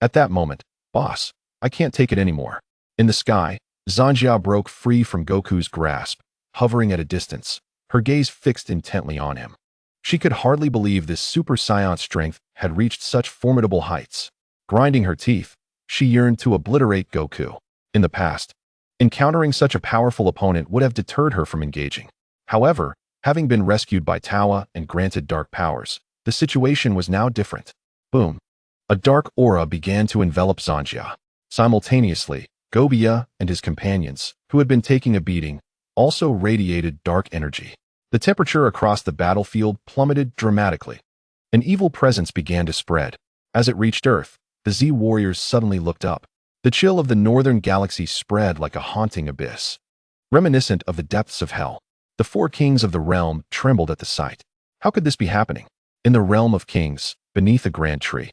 At that moment, "Boss, I can't take it anymore." In the sky, Zanjia broke free from Goku's grasp, hovering at a distance, her gaze fixed intently on him. She could hardly believe this Super Saiyan strength had reached such formidable heights. Grinding her teeth, she yearned to obliterate Goku. In the past, encountering such a powerful opponent would have deterred her from engaging. However, having been rescued by Tawa and granted dark powers, the situation was now different. Boom! A dark aura began to envelop Zanjia. Simultaneously, Gobia and his companions, who had been taking a beating, also radiated dark energy. The temperature across the battlefield plummeted dramatically. An evil presence began to spread. As it reached Earth, the Z warriors suddenly looked up. The chill of the northern galaxy spread like a haunting abyss. Reminiscent of the depths of hell, the four kings of the realm trembled at the sight. How could this be happening? In the realm of kings, beneath a grand tree,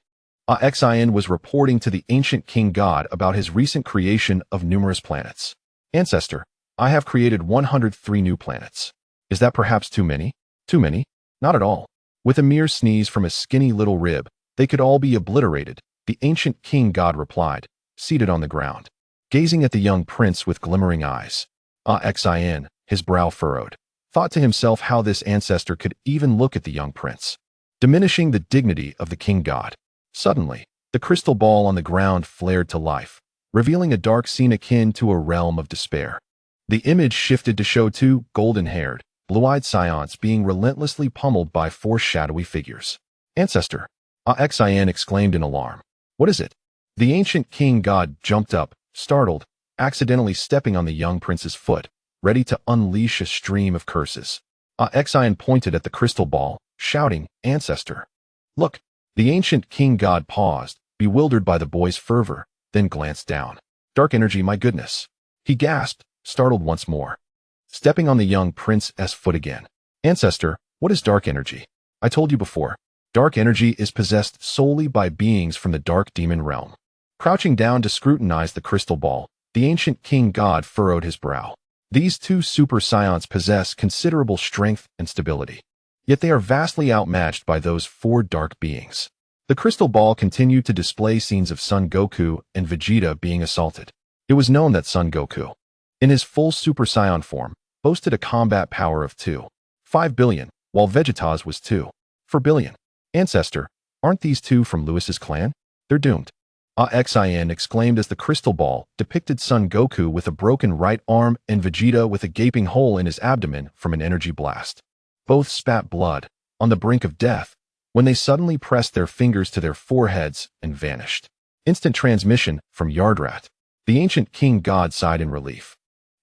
Xian was reporting to the ancient king god about his recent creation of numerous planets. "Ancestor, I have created 103 new planets. Is that perhaps too many?" "Too many? Not at all." With a mere sneeze from a skinny little rib, "They could all be obliterated," the ancient king god replied, seated on the ground, gazing at the young prince with glimmering eyes. Xian, his brow furrowed, thought to himself how this ancestor could even look at the young prince, diminishing the dignity of the king god. Suddenly, the crystal ball on the ground flared to life, revealing a dark scene akin to a realm of despair. The image shifted to show two golden-haired, blue-eyed Saiyans being relentlessly pummeled by four shadowy figures. "Ancestor!" Xian exclaimed in alarm. "What is it?" The ancient king god jumped up, startled, accidentally stepping on the young prince's foot, ready to unleash a stream of curses. Xian pointed at the crystal ball, shouting, "Ancestor! Look!" The ancient king god paused, bewildered by the boy's fervor, then glanced down. "Dark energy, my goodness!" he gasped, startled once more, stepping on the young prince's foot again. "Ancestor, what is dark energy?" "I told you before. Dark energy is possessed solely by beings from the dark demon realm." Crouching down to scrutinize the crystal ball, the ancient king god furrowed his brow. These two Super Saiyans possess considerable strength and stability, yet they are vastly outmatched by those four dark beings. The crystal ball continued to display scenes of Son Goku and Vegeta being assaulted. It was known that Son Goku, in his full Super Saiyan form, boasted a combat power of 2.5 billion, while Vegeta's was 2.4 billion. "Ancestor, aren't these two from Lewis's clan? They're doomed." Xian exclaimed as the crystal ball depicted Son Goku with a broken right arm and Vegeta with a gaping hole in his abdomen from an energy blast. Both spat blood, on the brink of death, when they suddenly pressed their fingers to their foreheads and vanished. Instant transmission from Yardrat. The ancient king god sighed in relief.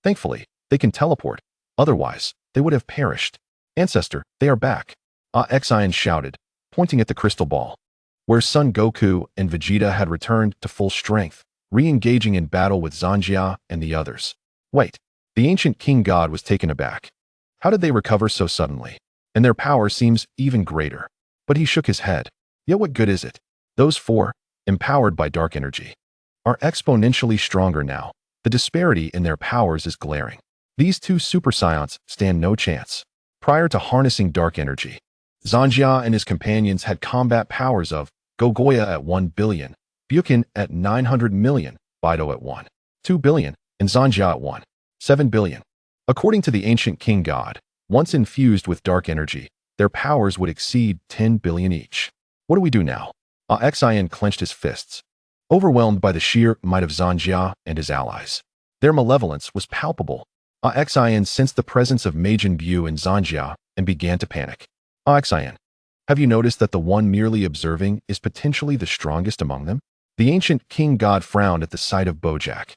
"Thankfully, they can teleport. Otherwise, they would have perished." "Ancestor, they are back," Xian shouted, pointing at the crystal ball, where Son Goku and Vegeta had returned to full strength, re-engaging in battle with Zanjia and the others. "Wait." The ancient king god was taken aback. How did they recover so suddenly? And their power seems even greater. But he shook his head. Yet what good is it? Those four, empowered by dark energy, are exponentially stronger now. The disparity in their powers is glaring. These two Super Saiyans stand no chance. Prior to harnessing dark energy, Zanjia and his companions had combat powers of Gogoya at 1 billion, Bukin at 900 million, Bido at 1.2 billion, and Zanjia at 1.7 billion. According to the ancient king god, once infused with dark energy, their powers would exceed 10 billion each. What do we do now? Xian clenched his fists, overwhelmed by the sheer might of Zanjia and his allies. Their malevolence was palpable. Xian sensed the presence of Majin Buu and Zanjia and began to panic. Xian, have you noticed that the one merely observing is potentially the strongest among them? The ancient king god frowned at the sight of Bojack.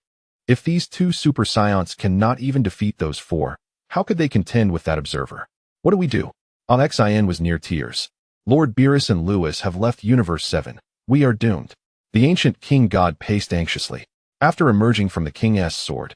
If these two super scions cannot even defeat those four, how could they contend with that observer? What do we do? Xian was near tears. Lord Beerus and Whis have left Universe 7. We are doomed. The ancient king god paced anxiously. After emerging from the king's sword,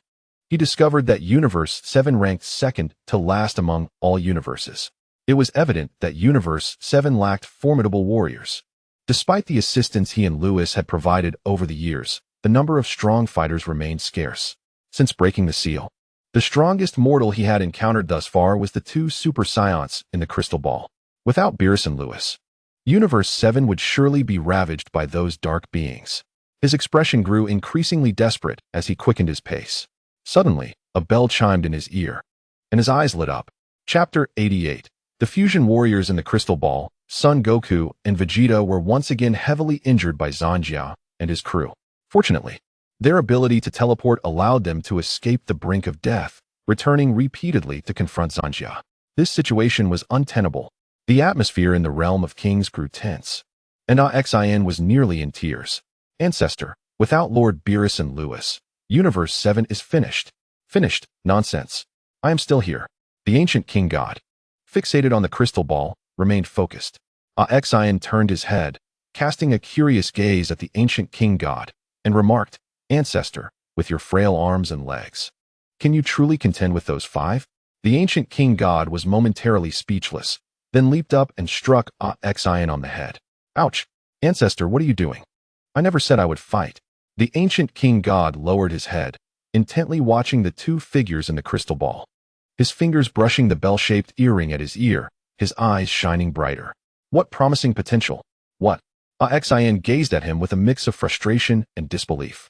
he discovered that Universe 7 ranked second to last among all universes. It was evident that Universe 7 lacked formidable warriors. Despite the assistance he and Whis had provided over the years, the number of strong fighters remained scarce. Since breaking the seal, the strongest mortal he had encountered thus far was the two super scions in the crystal ball. Without Beerus and Whis, Universe 7 would surely be ravaged by those dark beings. His expression grew increasingly desperate as he quickened his pace. Suddenly, a bell chimed in his ear, and his eyes lit up. Chapter 88. The fusion warriors in the crystal ball, Son Goku and Vegeta, were once again heavily injured by Zanjia and his crew. Fortunately, their ability to teleport allowed them to escape the brink of death, returning repeatedly to confront Zanjia. This situation was untenable. The atmosphere in the realm of kings grew tense, and Xian was nearly in tears. Ancestor, without Lord Beerus and Whis, Universe 7 is finished. Finished? Nonsense. I am still here. The ancient king god, fixated on the crystal ball, remained focused. Xian turned his head, casting a curious gaze at the ancient king god, and remarked, Ancestor, with your frail arms and legs, can you truly contend with those five? The ancient king god was momentarily speechless, then leaped up and struck Xian on the head. Ouch! Ancestor, what are you doing? I never said I would fight. The ancient king god lowered his head, intently watching the two figures in the crystal ball. His fingers brushing the bell-shaped earring at his ear, his eyes shining brighter. What promising potential! What? Xian gazed at him with a mix of frustration and disbelief.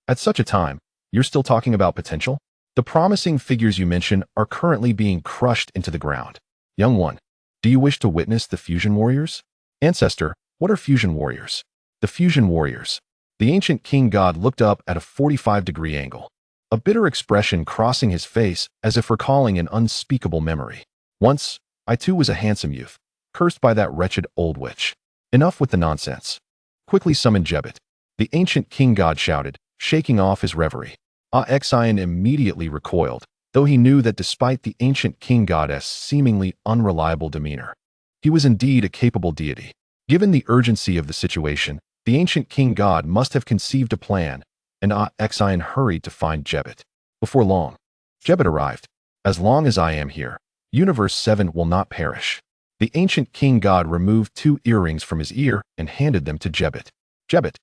At such a time, you're still talking about potential? The promising figures you mention are currently being crushed into the ground. Young one, do you wish to witness the fusion warriors? Ancestor, what are fusion warriors? The fusion warriors. The ancient king god looked up at a 45-degree angle, a bitter expression crossing his face as if recalling an unspeakable memory. Once, I too was a handsome youth, cursed by that wretched old witch. Enough with the nonsense. Quickly summon Jebbet. The ancient king god shouted, shaking off his reverie. Xian immediately recoiled, though he knew that despite the ancient king god's seemingly unreliable demeanor, he was indeed a capable deity. Given the urgency of the situation, the ancient king god must have conceived a plan, and Xian hurried to find Jebbet. Before long, Jebbet arrived. As long as I am here, Universe 7 will not perish. The ancient king god removed two earrings from his ear and handed them to Jebbet. Jebbet,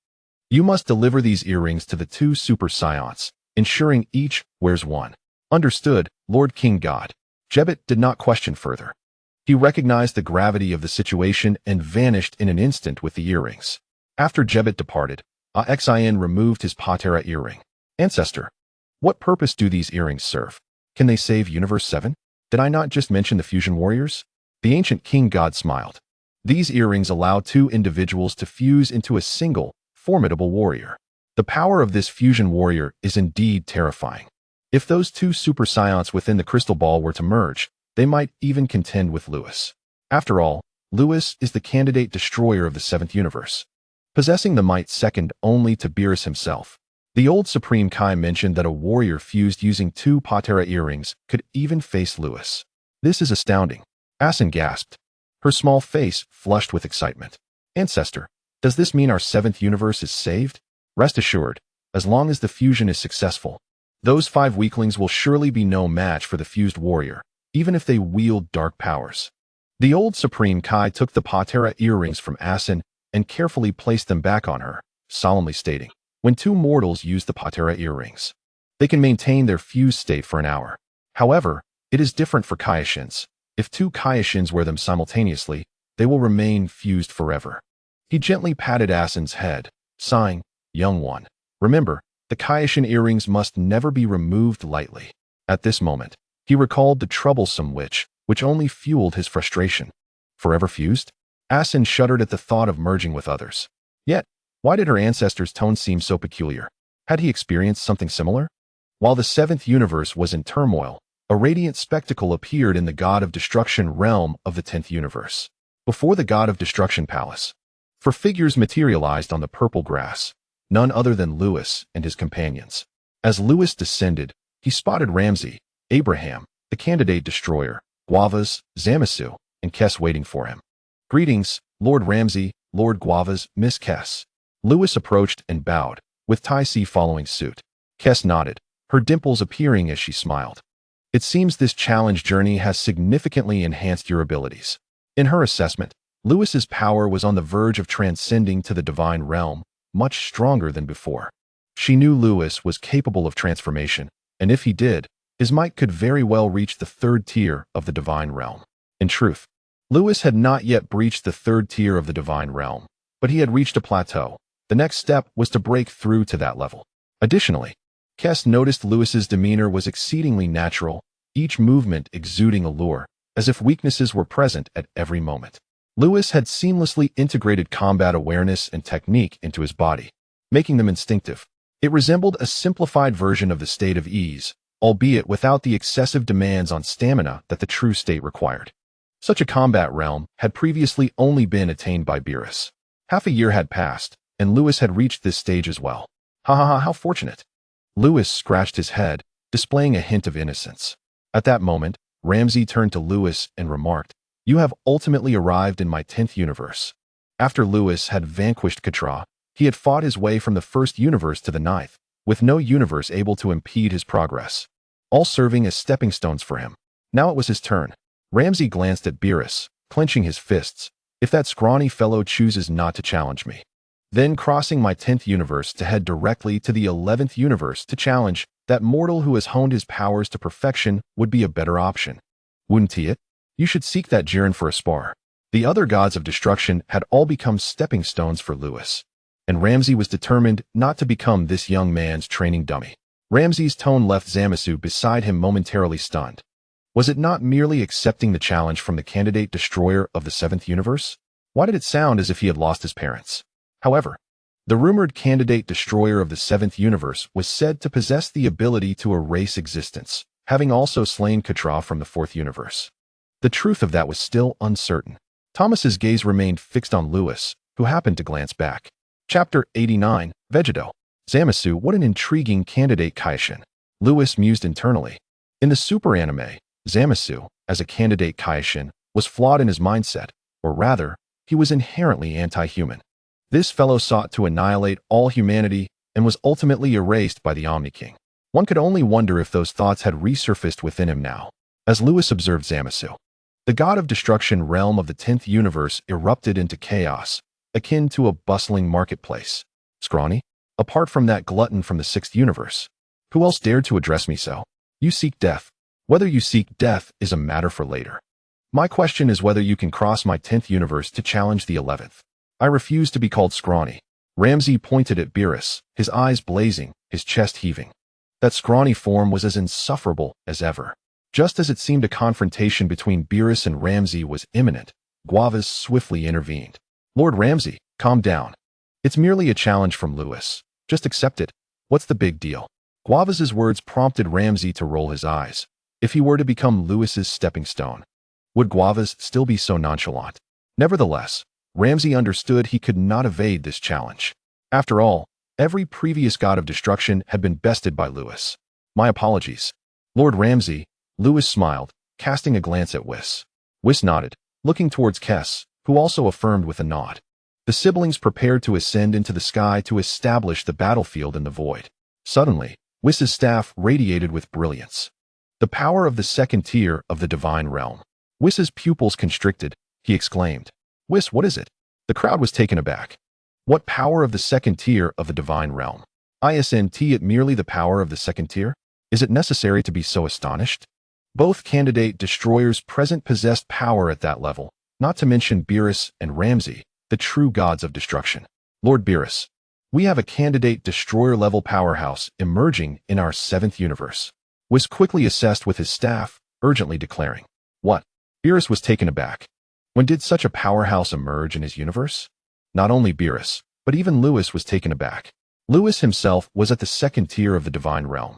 you must deliver these earrings to the two super scions, ensuring each wears one. Understood, Lord King God. Jebbet did not question further. He recognized the gravity of the situation and vanished in an instant with the earrings. After Jebbet departed, Xian removed his Patera earring. Ancestor, what purpose do these earrings serve? Can they save Universe 7? Did I not just mention the fusion warriors? The ancient king god smiled. These earrings allow two individuals to fuse into a single, formidable warrior. The power of this fusion warrior is indeed terrifying. If those two super scions within the crystal ball were to merge, they might even contend with Whis. After all, Whis is the candidate destroyer of the seventh universe, possessing the might second only to Beerus himself. The old Supreme Kai mentioned that a warrior fused using two Patera earrings could even face Whis. This is astounding. Asin gasped, her small face flushed with excitement. Ancestor, does this mean our seventh universe is saved? Rest assured, as long as the fusion is successful, those five weaklings will surely be no match for the fused warrior, even if they wield dark powers. The old Supreme Kai took the Patera earrings from Asin and carefully placed them back on her, solemnly stating, when two mortals use the Patera earrings, they can maintain their fused state for an hour. However, it is different for Kaiashins. If two Kaiashins wear them simultaneously, they will remain fused forever. He gently patted Asin's head, sighing, young one, remember, the Kaiashin earrings must never be removed lightly. At this moment, he recalled the troublesome witch, which only fueled his frustration. Forever fused? Asin shuddered at the thought of merging with others. Yet, why did her ancestor's tone seem so peculiar? Had he experienced something similar? While the seventh universe was in turmoil, a radiant spectacle appeared in the God of Destruction realm of the 10th universe, before the God of Destruction palace. For figures materialized on the purple grass, none other than Lewis and his companions. As Lewis descended, he spotted Ramsey, Abraham, the candidate destroyer, Guavas, Zamasu, and Kess waiting for him. Greetings, Lord Ramsey, Lord Guavas, Miss Kess. Lewis approached and bowed, with Tai Si following suit. Kess nodded, her dimples appearing as she smiled. It seems this challenge journey has significantly enhanced your abilities. In her assessment, Lewis's power was on the verge of transcending to the divine realm, much stronger than before. She knew Lewis was capable of transformation, and if he did, his might could very well reach the third tier of the divine realm. In truth, Lewis had not yet breached the third tier of the divine realm, but he had reached a plateau. The next step was to break through to that level. Additionally, Kess noticed Lewis's demeanor was exceedingly natural, each movement exuding allure, as if weaknesses were present at every moment. Lewis had seamlessly integrated combat awareness and technique into his body, making them instinctive. It resembled a simplified version of the state of ease, albeit without the excessive demands on stamina that the true state required. Such a combat realm had previously only been attained by Beerus. Half a year had passed, and Lewis had reached this stage as well. Ha ha ha, how fortunate. Lewis scratched his head, displaying a hint of innocence. At that moment, Ramsey turned to Lewis and remarked, "You have ultimately arrived in my 10th universe." After Lewis had vanquished Katra, he had fought his way from the first universe to the 9th, with no universe able to impede his progress, all serving as stepping stones for him. Now it was his turn. Ramsey glanced at Beerus, clenching his fists. "If that scrawny fellow chooses not to challenge me, then crossing my 10th universe to head directly to the 11th universe to challenge that mortal who has honed his powers to perfection would be a better option. Wouldn't he? You should seek that Jiren for a spar." The other gods of destruction had all become stepping stones for Lewis, and Ramsey was determined not to become this young man's training dummy. Ramsey's tone left Zamasu beside him momentarily stunned. Was it not merely accepting the challenge from the candidate destroyer of the 7th universe? Why did it sound as if he had lost his parents? However, the rumored candidate destroyer of the 7th universe was said to possess the ability to erase existence, having also slain Katra from the 4th universe. The truth of that was still uncertain. Thomas's gaze remained fixed on Lewis, who happened to glance back. Chapter 89, Vegeto. Zamasu, what an intriguing candidate Kaishin. Lewis mused internally. In the super anime, Zamasu, as a candidate Kaishin, was flawed in his mindset, or rather, he was inherently anti-human. This fellow sought to annihilate all humanity and was ultimately erased by the Omni-King. One could only wonder if those thoughts had resurfaced within him now. As Lewis observed Zamasu, the god of destruction realm of the 10th universe erupted into chaos, akin to a bustling marketplace. Scrawny? Apart from that glutton from the 6th universe, who else dared to address me so? You seek death. Whether you seek death is a matter for later. My question is whether you can cross my 10th universe to challenge the 11th. I refuse to be called scrawny. Ramsey pointed at Beerus, his eyes blazing, his chest heaving. That scrawny form was as insufferable as ever. Just as it seemed a confrontation between Beerus and Ramsey was imminent, Guavas swiftly intervened. "Lord Ramsey, calm down. It's merely a challenge from Lewis. Just accept it. What's the big deal?" Guavas' words prompted Ramsey to roll his eyes. If he were to become Lewis's stepping stone, would Guavas still be so nonchalant? Nevertheless, Ramsey understood he could not evade this challenge. After all, every previous god of destruction had been bested by Lewis. "My apologies, Lord Ramsey." Lewis smiled, casting a glance at Whis. Whis nodded, looking towards Kess, who also affirmed with a nod. The siblings prepared to ascend into the sky to establish the battlefield in the void. Suddenly, Whis' staff radiated with brilliance. The power of the 2nd tier of the divine realm. Whis' pupils constricted. He exclaimed, "Whis, what is it?" The crowd was taken aback. What power of the 2nd tier of the divine realm? Isn't it merely the power of the 2nd tier? Is it necessary to be so astonished? Both candidate destroyers present possessed power at that level, not to mention Beerus and Ramsey, the true gods of destruction. "Lord Beerus, we have a candidate destroyer level powerhouse emerging in our 7th universe." Was quickly assessed with his staff, urgently declaring. "What?" Beerus was taken aback. When did such a powerhouse emerge in his universe? Not only Beerus, But even Lewis was taken aback. Lewis himself was at the second tier of the divine realm,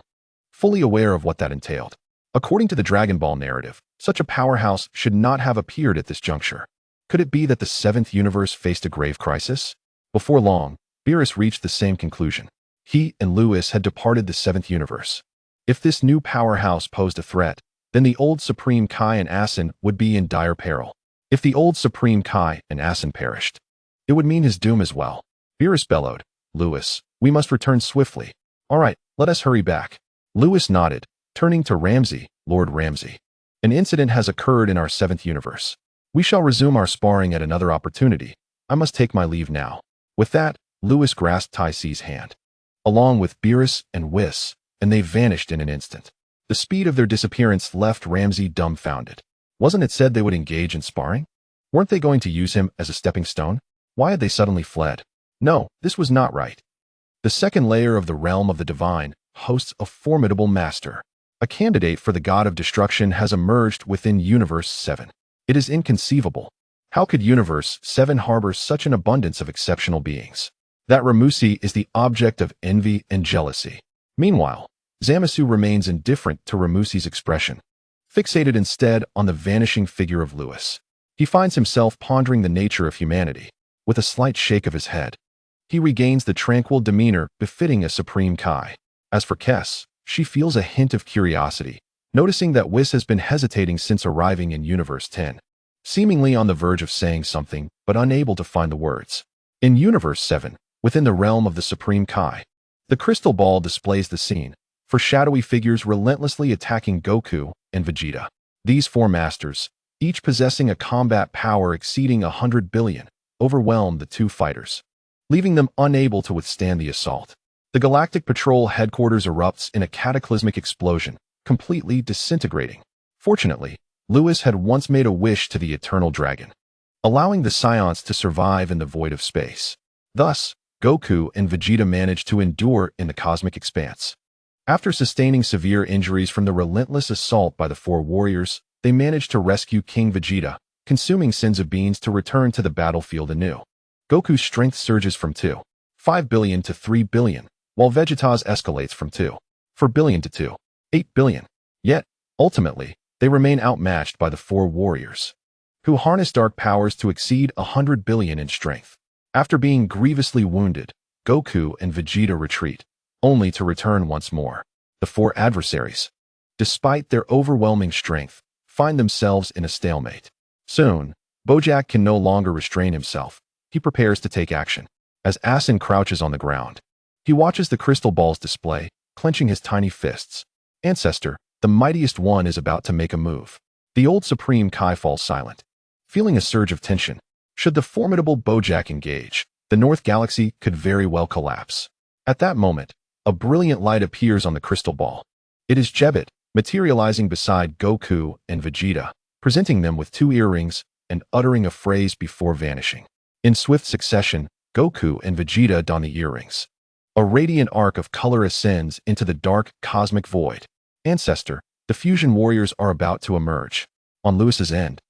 fully aware of what that entailed. According to the Dragon Ball narrative, such a powerhouse should not have appeared at this juncture. Could it be that the seventh universe faced a grave crisis? Before long, Beerus reached the same conclusion. He and Lewis had departed the seventh universe. If this new powerhouse posed a threat, then the old Supreme Kai and Asin would be in dire peril. If the old Supreme Kai and Asin perished, it would mean his doom as well. Beerus bellowed, "Lewis, we must return swiftly. All right, let us hurry back." Lewis nodded, turning to Ramsey. "Lord Ramsey, an incident has occurred in our seventh universe. We shall resume our sparring at another opportunity. I must take my leave now." With that, Lewis grasped Tai Si's hand, along with Beerus and Whis, and they vanished in an instant. The speed of their disappearance left Ramsey dumbfounded. Wasn't it said they would engage in sparring? Weren't they going to use him as a stepping stone? Why had they suddenly fled? No, this was not right. The second layer of the realm of the divine hosts a formidable master. A candidate for the god of destruction has emerged within Universe 7. It is inconceivable. How could Universe 7 harbor such an abundance of exceptional beings? That Ramusi is the object of envy and jealousy. Meanwhile, Zamasu remains indifferent to Ramusi's expression, fixated instead on the vanishing figure of Lewis. He finds himself pondering the nature of humanity. With a slight shake of his head, he regains the tranquil demeanor befitting a Supreme Kai. As for Kess, she feels a hint of curiosity, noticing that Whis has been hesitating since arriving in Universe 10, seemingly on the verge of saying something, but unable to find the words. In Universe 7, within the realm of the Supreme Kai, the crystal ball displays the scene, for shadowy figures relentlessly attacking Goku and Vegeta. These four masters, each possessing a combat power exceeding 100 billion, overwhelmed the two fighters, leaving them unable to withstand the assault. The Galactic Patrol headquarters erupts in a cataclysmic explosion, completely disintegrating. Fortunately, Lewis had once made a wish to the Eternal Dragon, allowing the Saiyans to survive in the void of space. Thus, Goku and Vegeta managed to endure in the cosmic expanse. After sustaining severe injuries from the relentless assault by the four warriors, they managed to rescue King Vegeta, consuming sins of beans to return to the battlefield anew. Goku's strength surges from 2.5 billion to 3 billion, while Vegeta's escalates from 2.4 billion to 2.8 billion. Yet, ultimately, they remain outmatched by the four warriors, who harness dark powers to exceed 100 billion in strength. After being grievously wounded, Goku and Vegeta retreat, only to return once more. The four adversaries, despite their overwhelming strength, find themselves in a stalemate. Soon, Bojack can no longer restrain himself. He prepares to take action. As Asin crouches on the ground, he watches the crystal balls display, clenching his tiny fists. Ancestor, the mightiest one, is about to make a move. The old Supreme Kai falls silent, feeling a surge of tension. Should the formidable Bojack engage, the North Galaxy could very well collapse. At that moment, a brilliant light appears on the crystal ball. It is Jebet, materializing beside Goku and Vegeta, presenting them with two earrings and uttering a phrase before vanishing. In swift succession, Goku and Vegeta don the earrings. A radiant arc of color ascends into the dark cosmic void. Ancestor, the fusion warriors are about to emerge. On Lewis's end,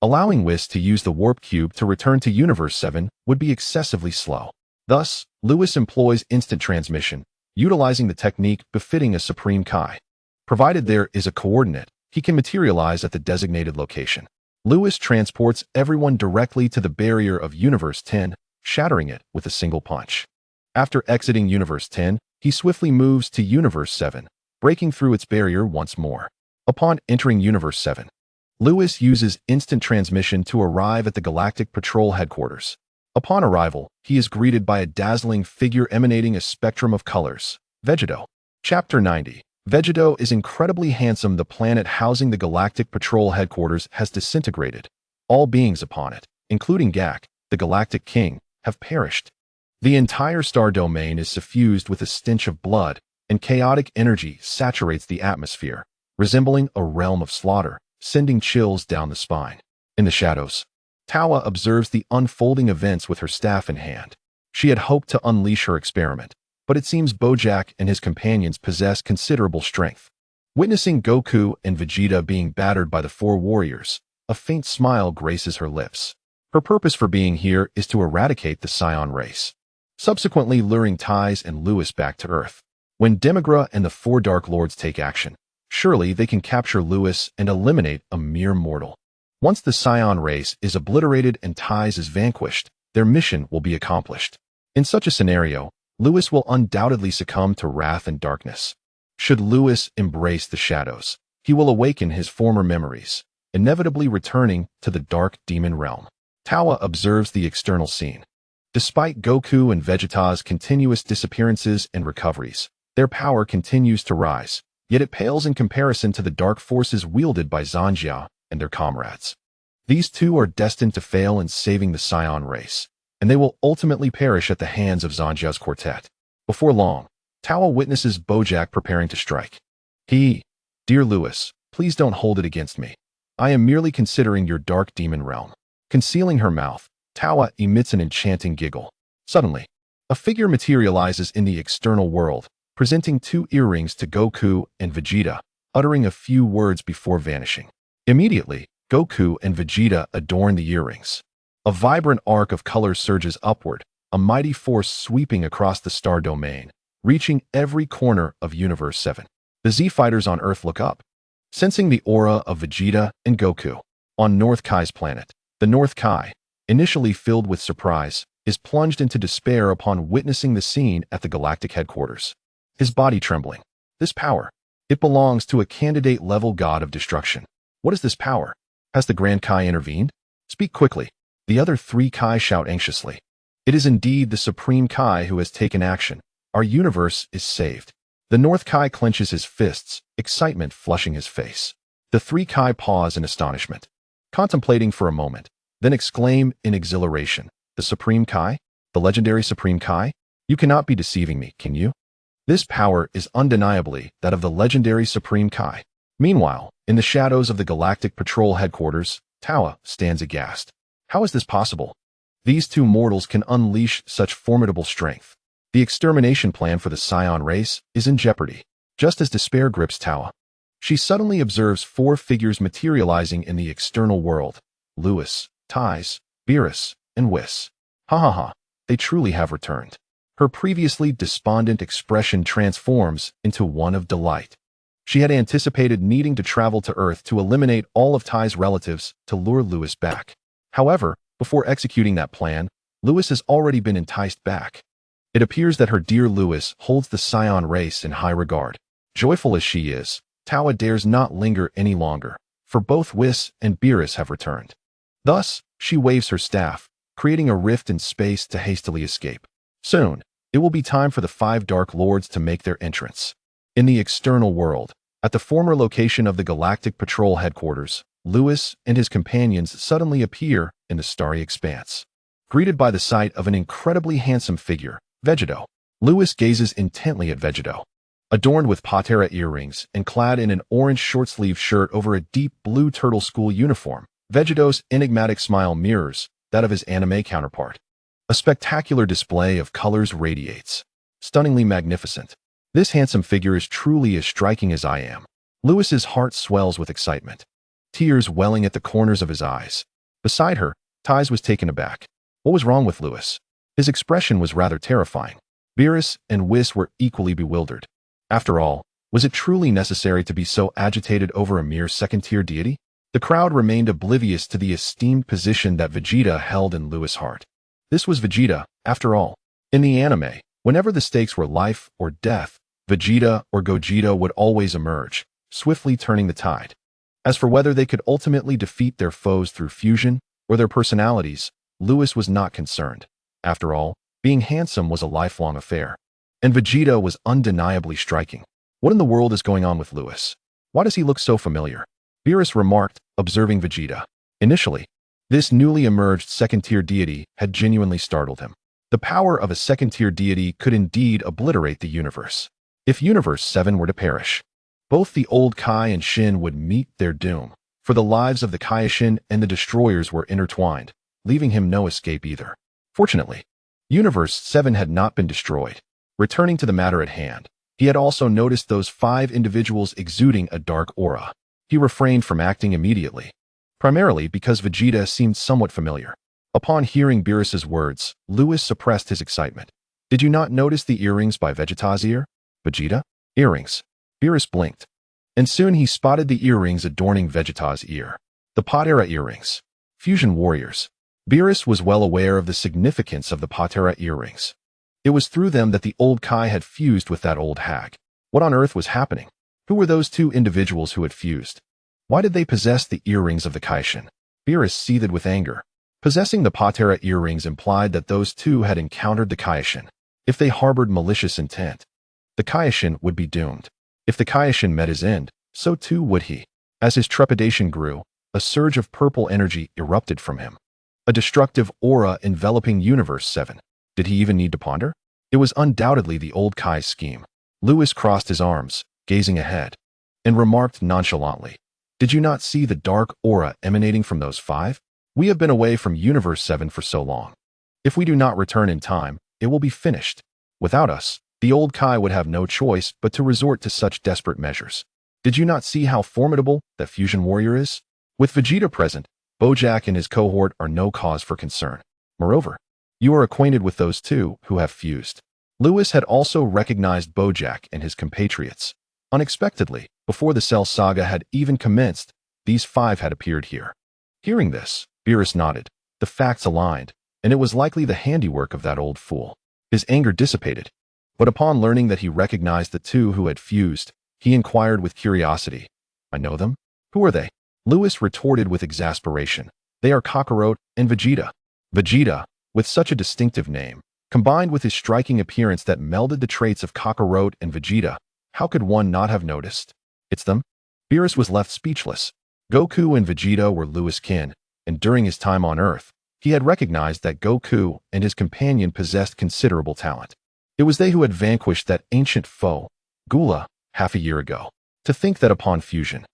allowing Whis to use the warp cube to return to Universe 7 would be excessively slow. Thus, Lewis employs instant transmission, utilizing the technique befitting a Supreme Kai. Provided there is a coordinate, he can materialize at the designated location. Lewis transports everyone directly to the barrier of Universe 10, shattering it with a single punch. After exiting Universe 10, he swiftly moves to Universe 7, breaking through its barrier once more. Upon entering Universe 7, Lewis uses instant transmission to arrive at the Galactic Patrol headquarters. Upon arrival, he is greeted by a dazzling figure emanating a spectrum of colors. Vegeto. Chapter 90. Vegeto is incredibly handsome. The planet housing the Galactic Patrol headquarters has disintegrated. All beings upon it, including Gak, the Galactic King, have perished. The entire star domain is suffused with a stench of blood, and chaotic energy saturates the atmosphere, resembling a realm of slaughter, sending chills down the spine. In the shadows, Tawa observes the unfolding events with her staff in hand. She had hoped to unleash her experiment, but it seems Bojack and his companions possess considerable strength. Witnessing Goku and Vegeta being battered by the four warriors, a faint smile graces her lips. Her purpose for being here is to eradicate the Saiyan race. subsequently luring Ties and Lewis back to Earth. When Demigra and the four Dark Lords take action, surely they can capture Lewis and eliminate a mere mortal. Once the Saiyan race is obliterated and Ties is vanquished, their mission will be accomplished. In such a scenario, Lewis will undoubtedly succumb to wrath and darkness. Should Lewis embrace the shadows, he will awaken his former memories, inevitably returning to the dark demon realm. Tawa observes the external scene. Despite Goku and Vegeta's continuous disappearances and recoveries, their power continues to rise, yet it pales in comparison to the dark forces wielded by Zanjia and their comrades. These two are destined to fail in saving the Saiyan race, and they will ultimately perish at the hands of Zanjia's quartet. Before long, Tawa witnesses Bojack preparing to strike. Dear Lewis, please don't hold it against me. I am merely considering your dark demon realm. Concealing her mouth, Tawa emits an enchanting giggle. Suddenly, a figure materializes in the external world, presenting two earrings to Goku and Vegeta, uttering a few words before vanishing. Immediately, Goku and Vegeta adorn the earrings. A vibrant arc of color surges upward, a mighty force sweeping across the star domain, reaching every corner of Universe 7. The Z-Fighters on Earth look up, sensing the aura of Vegeta and Goku. On North Kai's planet, the North Kai, initially filled with surprise, is plunged into despair upon witnessing the scene at the galactic headquarters. His body trembling. This power, it belongs to a candidate-level god of destruction. What is this power? Has the Grand Kai intervened? Speak quickly. The other three Kai shout anxiously. It is indeed the Supreme Kai who has taken action. Our universe is saved. The North Kai clenches his fists, excitement flushing his face. The three Kai pause in astonishment, contemplating for a moment, then exclaim in exhilaration, "The Supreme Kai? The legendary Supreme Kai? You cannot be deceiving me, can you? This power is undeniably that of the legendary Supreme Kai." Meanwhile, in the shadows of the Galactic Patrol headquarters, Tawa stands aghast. How is this possible? These two mortals can unleash such formidable strength. The extermination plan for the Saiyan race is in jeopardy. Just as despair grips Tawa, she suddenly observes four figures materializing in the external world: Lewis, Ties, Beerus, and Whis. Ha ha ha, they truly have returned. Her previously despondent expression transforms into one of delight. She had anticipated needing to travel to Earth to eliminate all of Tai's relatives to lure Lewis back. However, before executing that plan, Lewis has already been enticed back. It appears that her dear Lewis holds the Saiyan race in high regard. Joyful as she is, Tawa dares not linger any longer, for both Whis and Beerus have returned. Thus, she waves her staff, creating a rift in space to hastily escape. Soon, it will be time for the five Dark Lords to make their entrance. In the external world, at the former location of the Galactic Patrol headquarters, Lewis and his companions suddenly appear in the starry expanse. Greeted by the sight of an incredibly handsome figure, Vegeto, Lewis gazes intently at Vegeto. Adorned with patera earrings and clad in an orange short-sleeved shirt over a deep blue turtle school uniform, Vegeto's enigmatic smile mirrors that of his anime counterpart. A spectacular display of colors radiates. Stunningly magnificent. This handsome figure is truly as striking as I am. Lewis's heart swells with excitement, tears welling at the corners of his eyes. Beside her, Ties was taken aback. What was wrong with Lewis? His expression was rather terrifying. Beerus and Whis were equally bewildered. After all, was it truly necessary to be so agitated over a mere second-tier deity? The crowd remained oblivious to the esteemed position that Vegeta held in Lewis' heart. This was Vegeta, after all. In the anime, whenever the stakes were life or death, Vegeta or Gogeta would always emerge, swiftly turning the tide. As for whether they could ultimately defeat their foes through fusion or their personalities, Lewis was not concerned. After all, being handsome was a lifelong affair. And Vegeta was undeniably striking. What in the world is going on with Lewis? Why does he look so familiar? Beerus remarked, observing Vegeta. Initially, this newly emerged second-tier deity had genuinely startled him. The power of a second-tier deity could indeed obliterate the universe. If Universe 7 were to perish, both the old Kai and Shin would meet their doom, for the lives of the Kaioshin and the Destroyers were intertwined, leaving him no escape either. Fortunately, Universe 7 had not been destroyed. Returning to the matter at hand, he had also noticed those five individuals exuding a dark aura. He refrained from acting immediately, primarily because Vegeta seemed somewhat familiar. Upon hearing Beerus's words, Lewis suppressed his excitement. Did you not notice the earrings by Vegeta's ear? Vegeta? Earrings. Beerus blinked. And soon he spotted the earrings adorning Vegeta's ear. The Patera earrings. Fusion warriors. Beerus was well aware of the significance of the Patera earrings. It was through them that the old Kai had fused with that old hag. What on earth was happening? Who were those two individuals who had fused? Why did they possess the earrings of the Kaishin? Beerus seethed with anger. Possessing the Patera earrings implied that those two had encountered the Kaishin. If they harbored malicious intent, the Kaishin would be doomed. If the Kaishin met his end, so too would he. As his trepidation grew, a surge of purple energy erupted from him. A destructive aura enveloping Universe 7. Did he even need to ponder? It was undoubtedly the old Kai's scheme. Lewis crossed his arms, gazing ahead, and remarked nonchalantly, "Did you not see the dark aura emanating from those five? We have been away from Universe 7 for so long. If we do not return in time, it will be finished. Without us, the old Kai would have no choice but to resort to such desperate measures. Did you not see how formidable that fusion warrior is? With Vegeta present, Bojack and his cohort are no cause for concern. Moreover, you are acquainted with those two who have fused." Lewis had also recognized Bojack and his compatriots. Unexpectedly, before the Cell Saga had even commenced, these five had appeared here. Hearing this, Beerus nodded. The facts aligned, and it was likely the handiwork of that old fool. His anger dissipated, but upon learning that he recognized the two who had fused, he inquired with curiosity, "I know them? Who are they?" Lewis retorted with exasperation, "They are Kakarot and Vegeta." Vegeta, with such a distinctive name, combined with his striking appearance that melded the traits of Kakarot and Vegeta, how could one not have noticed? It's them? Beerus was left speechless. Goku and Vegeta were Lewis' kin, and during his time on Earth, he had recognized that Goku and his companion possessed considerable talent. It was they who had vanquished that ancient foe, Gula, half a year ago. To think that upon fusion,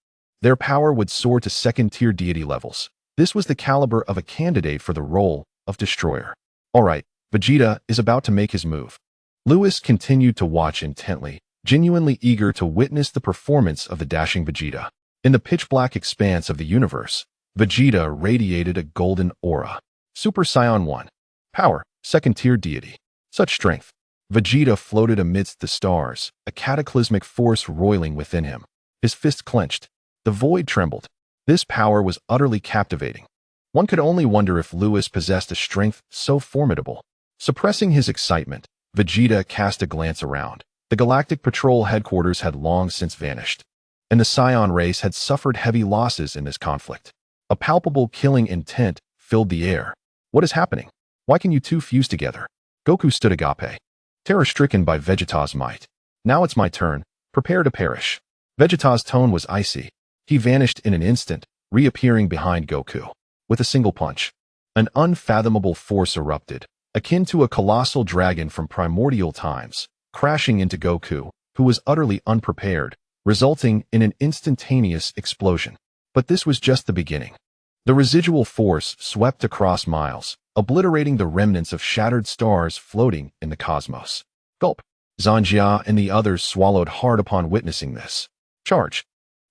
their power would soar to second-tier deity levels. This was the caliber of a candidate for the role of destroyer. All right, Vegeta is about to make his move. Lewis continued to watch intently, genuinely eager to witness the performance of the dashing Vegeta. In the pitch-black expanse of the universe, Vegeta radiated a golden aura. Super Saiyan 1. Power, second-tier deity. Such strength. Vegeta floated amidst the stars, a cataclysmic force roiling within him. His fist clenched. The void trembled. This power was utterly captivating. One could only wonder if Lewis possessed a strength so formidable. Suppressing his excitement, Vegeta cast a glance around. The Galactic Patrol headquarters had long since vanished, and the Saiyan race had suffered heavy losses in this conflict. A palpable killing intent filled the air. What is happening? Why can you two fuse together? Goku stood agape, terror-stricken by Vegeta's might. Now it's my turn. Prepare to perish. Vegeta's tone was icy. He vanished in an instant, reappearing behind Goku. With a single punch, an unfathomable force erupted, akin to a colossal dragon from primordial times, crashing into Goku, who was utterly unprepared, resulting in an instantaneous explosion. But this was just the beginning. The residual force swept across miles, obliterating the remnants of shattered stars floating in the cosmos. Gulp. Zanjia and the others swallowed hard upon witnessing this. Charge.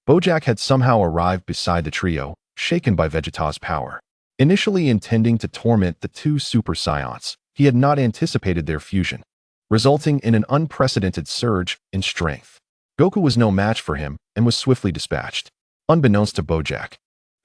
Bojack had somehow arrived beside the trio, shaken by Vegeta's power. Initially intending to torment the two Super Saiyans, he had not anticipated their fusion, resulting in an unprecedented surge in strength. Goku was no match for him and was swiftly dispatched. Unbeknownst to Bojack,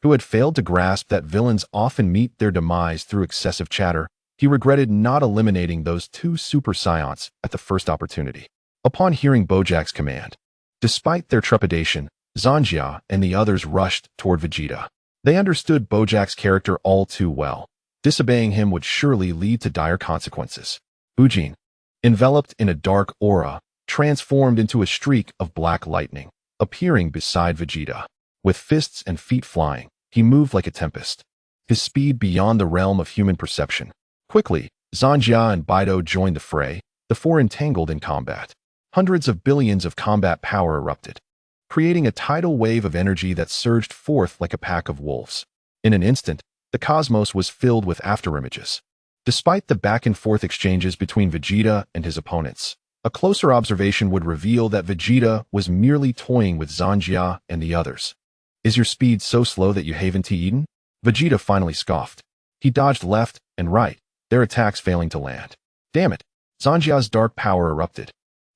who had failed to grasp that villains often meet their demise through excessive chatter, he regretted not eliminating those two Super Saiyans at the first opportunity. Upon hearing Bojack's command, despite their trepidation, Zanjia and the others rushed toward Vegeta. They understood Bojack's character all too well. Disobeying him would surely lead to dire consequences. Ujin, enveloped in a dark aura, transformed into a streak of black lightning, appearing beside Vegeta. With fists and feet flying, he moved like a tempest, his speed beyond the realm of human perception. Quickly, Zanjia and Baido joined the fray, the four entangled in combat. Hundreds of billions of combat power erupted, creating a tidal wave of energy that surged forth like a pack of wolves. In an instant, the cosmos was filled with afterimages. Despite the back-and-forth exchanges between Vegeta and his opponents, a closer observation would reveal that Vegeta was merely toying with Zanjia and the others. Is your speed so slow that you haven't eaten? Vegeta finally scoffed. He dodged left and right, their attacks failing to land. Damn it! Zanjia's dark power erupted.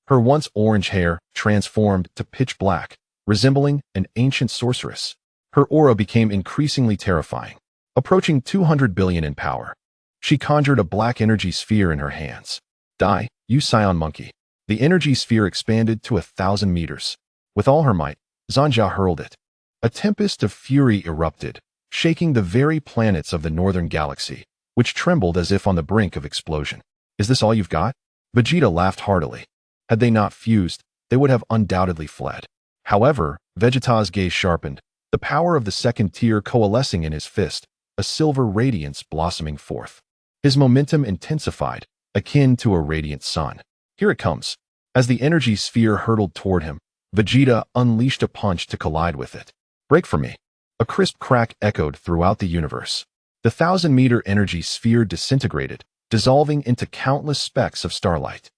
Her once orange hair transformed to pitch black, resembling an ancient sorceress. Her aura became increasingly terrifying, approaching 200 billion in power. She conjured a black energy sphere in her hands. Die, you Saiyan monkey. The energy sphere expanded to 1,000 meters. With all her might, Zanjia hurled it. A tempest of fury erupted, shaking the very planets of the northern galaxy, which trembled as if on the brink of explosion. Is this all you've got? Vegeta laughed heartily. Had they not fused, they would have undoubtedly fled. However, Vegeta's gaze sharpened, the power of the second tier coalescing in his fist, a silver radiance blossoming forth. His momentum intensified, akin to a radiant sun. Here it comes. As the energy sphere hurtled toward him, Vegeta unleashed a punch to collide with it. Break for me. A crisp crack echoed throughout the universe. The 1,000-meter energy sphere disintegrated, dissolving into countless specks of starlight.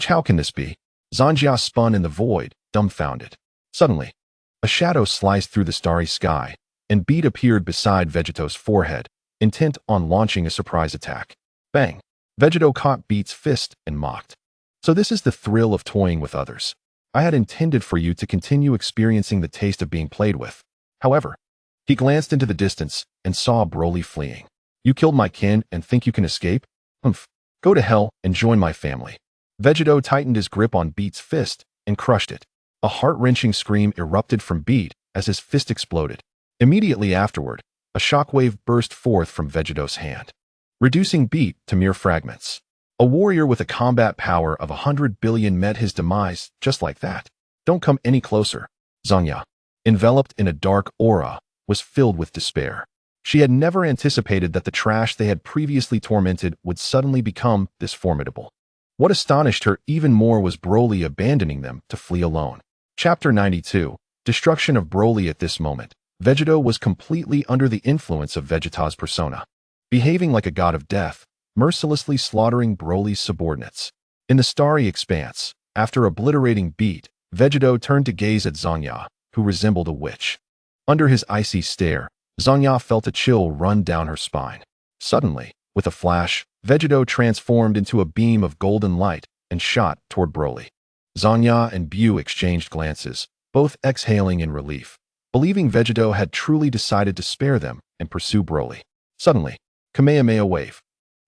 How can this be? Zanjia spun in the void, dumbfounded. Suddenly, a shadow sliced through the starry sky, and Beat appeared beside Vegeto's forehead, intent on launching a surprise attack. Bang! Vegeto caught Beat's fist and mocked. So this is the thrill of toying with others. I had intended for you to continue experiencing the taste of being played with. However, he glanced into the distance and saw Broly fleeing. You killed my kin and think you can escape? Humph. Go to hell and join my family. Vegeto tightened his grip on Beat's fist and crushed it. A heart-wrenching scream erupted from Beat as his fist exploded. Immediately afterward, a shockwave burst forth from Vegeto's hand, reducing Beat to mere fragments. A warrior with a combat power of 100 billion met his demise just like that. Don't come any closer. Zanjia, enveloped in a dark aura, was filled with despair. She had never anticipated that the trash they had previously tormented would suddenly become this formidable. What astonished her even more was Broly abandoning them to flee alone. Chapter 92, Destruction of Broly. At this moment, Vegeto was completely under the influence of Vegeta's persona, behaving like a god of death, mercilessly slaughtering Broly's subordinates. In the starry expanse, after obliterating Beat, Vegeto turned to gaze at Zanjia, who resembled a witch. Under his icy stare, Zanjia felt a chill run down her spine. Suddenly, with a flash, Vegeto transformed into a beam of golden light and shot toward Broly. Zanjia and Bu exchanged glances, both exhaling in relief, believing Vegeto had truly decided to spare them and pursue Broly. Suddenly, Kamehameha wave.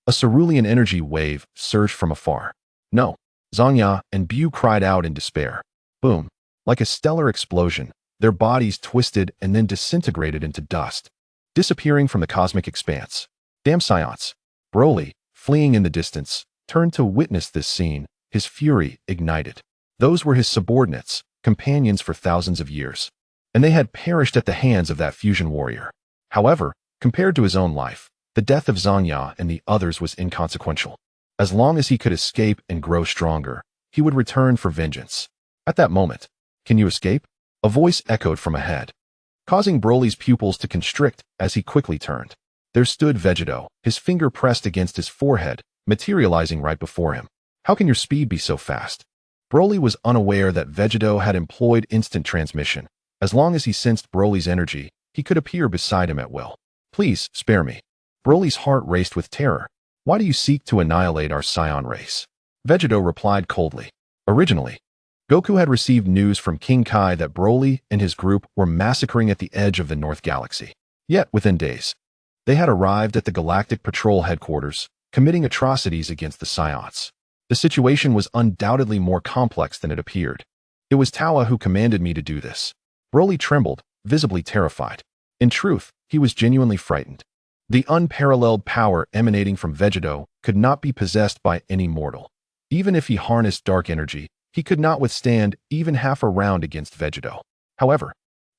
A cerulean energy wave surged from afar. No! Zanjia and Bu cried out in despair. Boom! Like a stellar explosion, their bodies twisted and then disintegrated into dust, disappearing from the cosmic expanse. Damn Saiyans! Broly, fleeing in the distance, turned to witness this scene, his fury ignited. Those were his subordinates, companions for thousands of years, and they had perished at the hands of that fusion warrior. However, compared to his own life, the death of Zanjia and the others was inconsequential. As long as he could escape and grow stronger, he would return for vengeance. At that moment, can you escape? A voice echoed from ahead, causing Broly's pupils to constrict as he quickly turned. There stood Vegeto, his finger pressed against his forehead, materializing right before him. How can your speed be so fast? Broly was unaware that Vegeto had employed instant transmission. As long as he sensed Broly's energy, he could appear beside him at will. Please, spare me. Broly's heart raced with terror. Why do you seek to annihilate our Saiyan race? Vegeto replied coldly. Originally, Goku had received news from King Kai that Broly and his group were massacring at the edge of the North Galaxy. Yet, within days, they had arrived at the Galactic Patrol headquarters, committing atrocities against the Saiyans. The situation was undoubtedly more complex than it appeared. It was Tawa who commanded me to do this. Broly trembled, visibly terrified. In truth, he was genuinely frightened. The unparalleled power emanating from Vegeto could not be possessed by any mortal. Even if he harnessed dark energy, he could not withstand even half a round against Vegeto. However,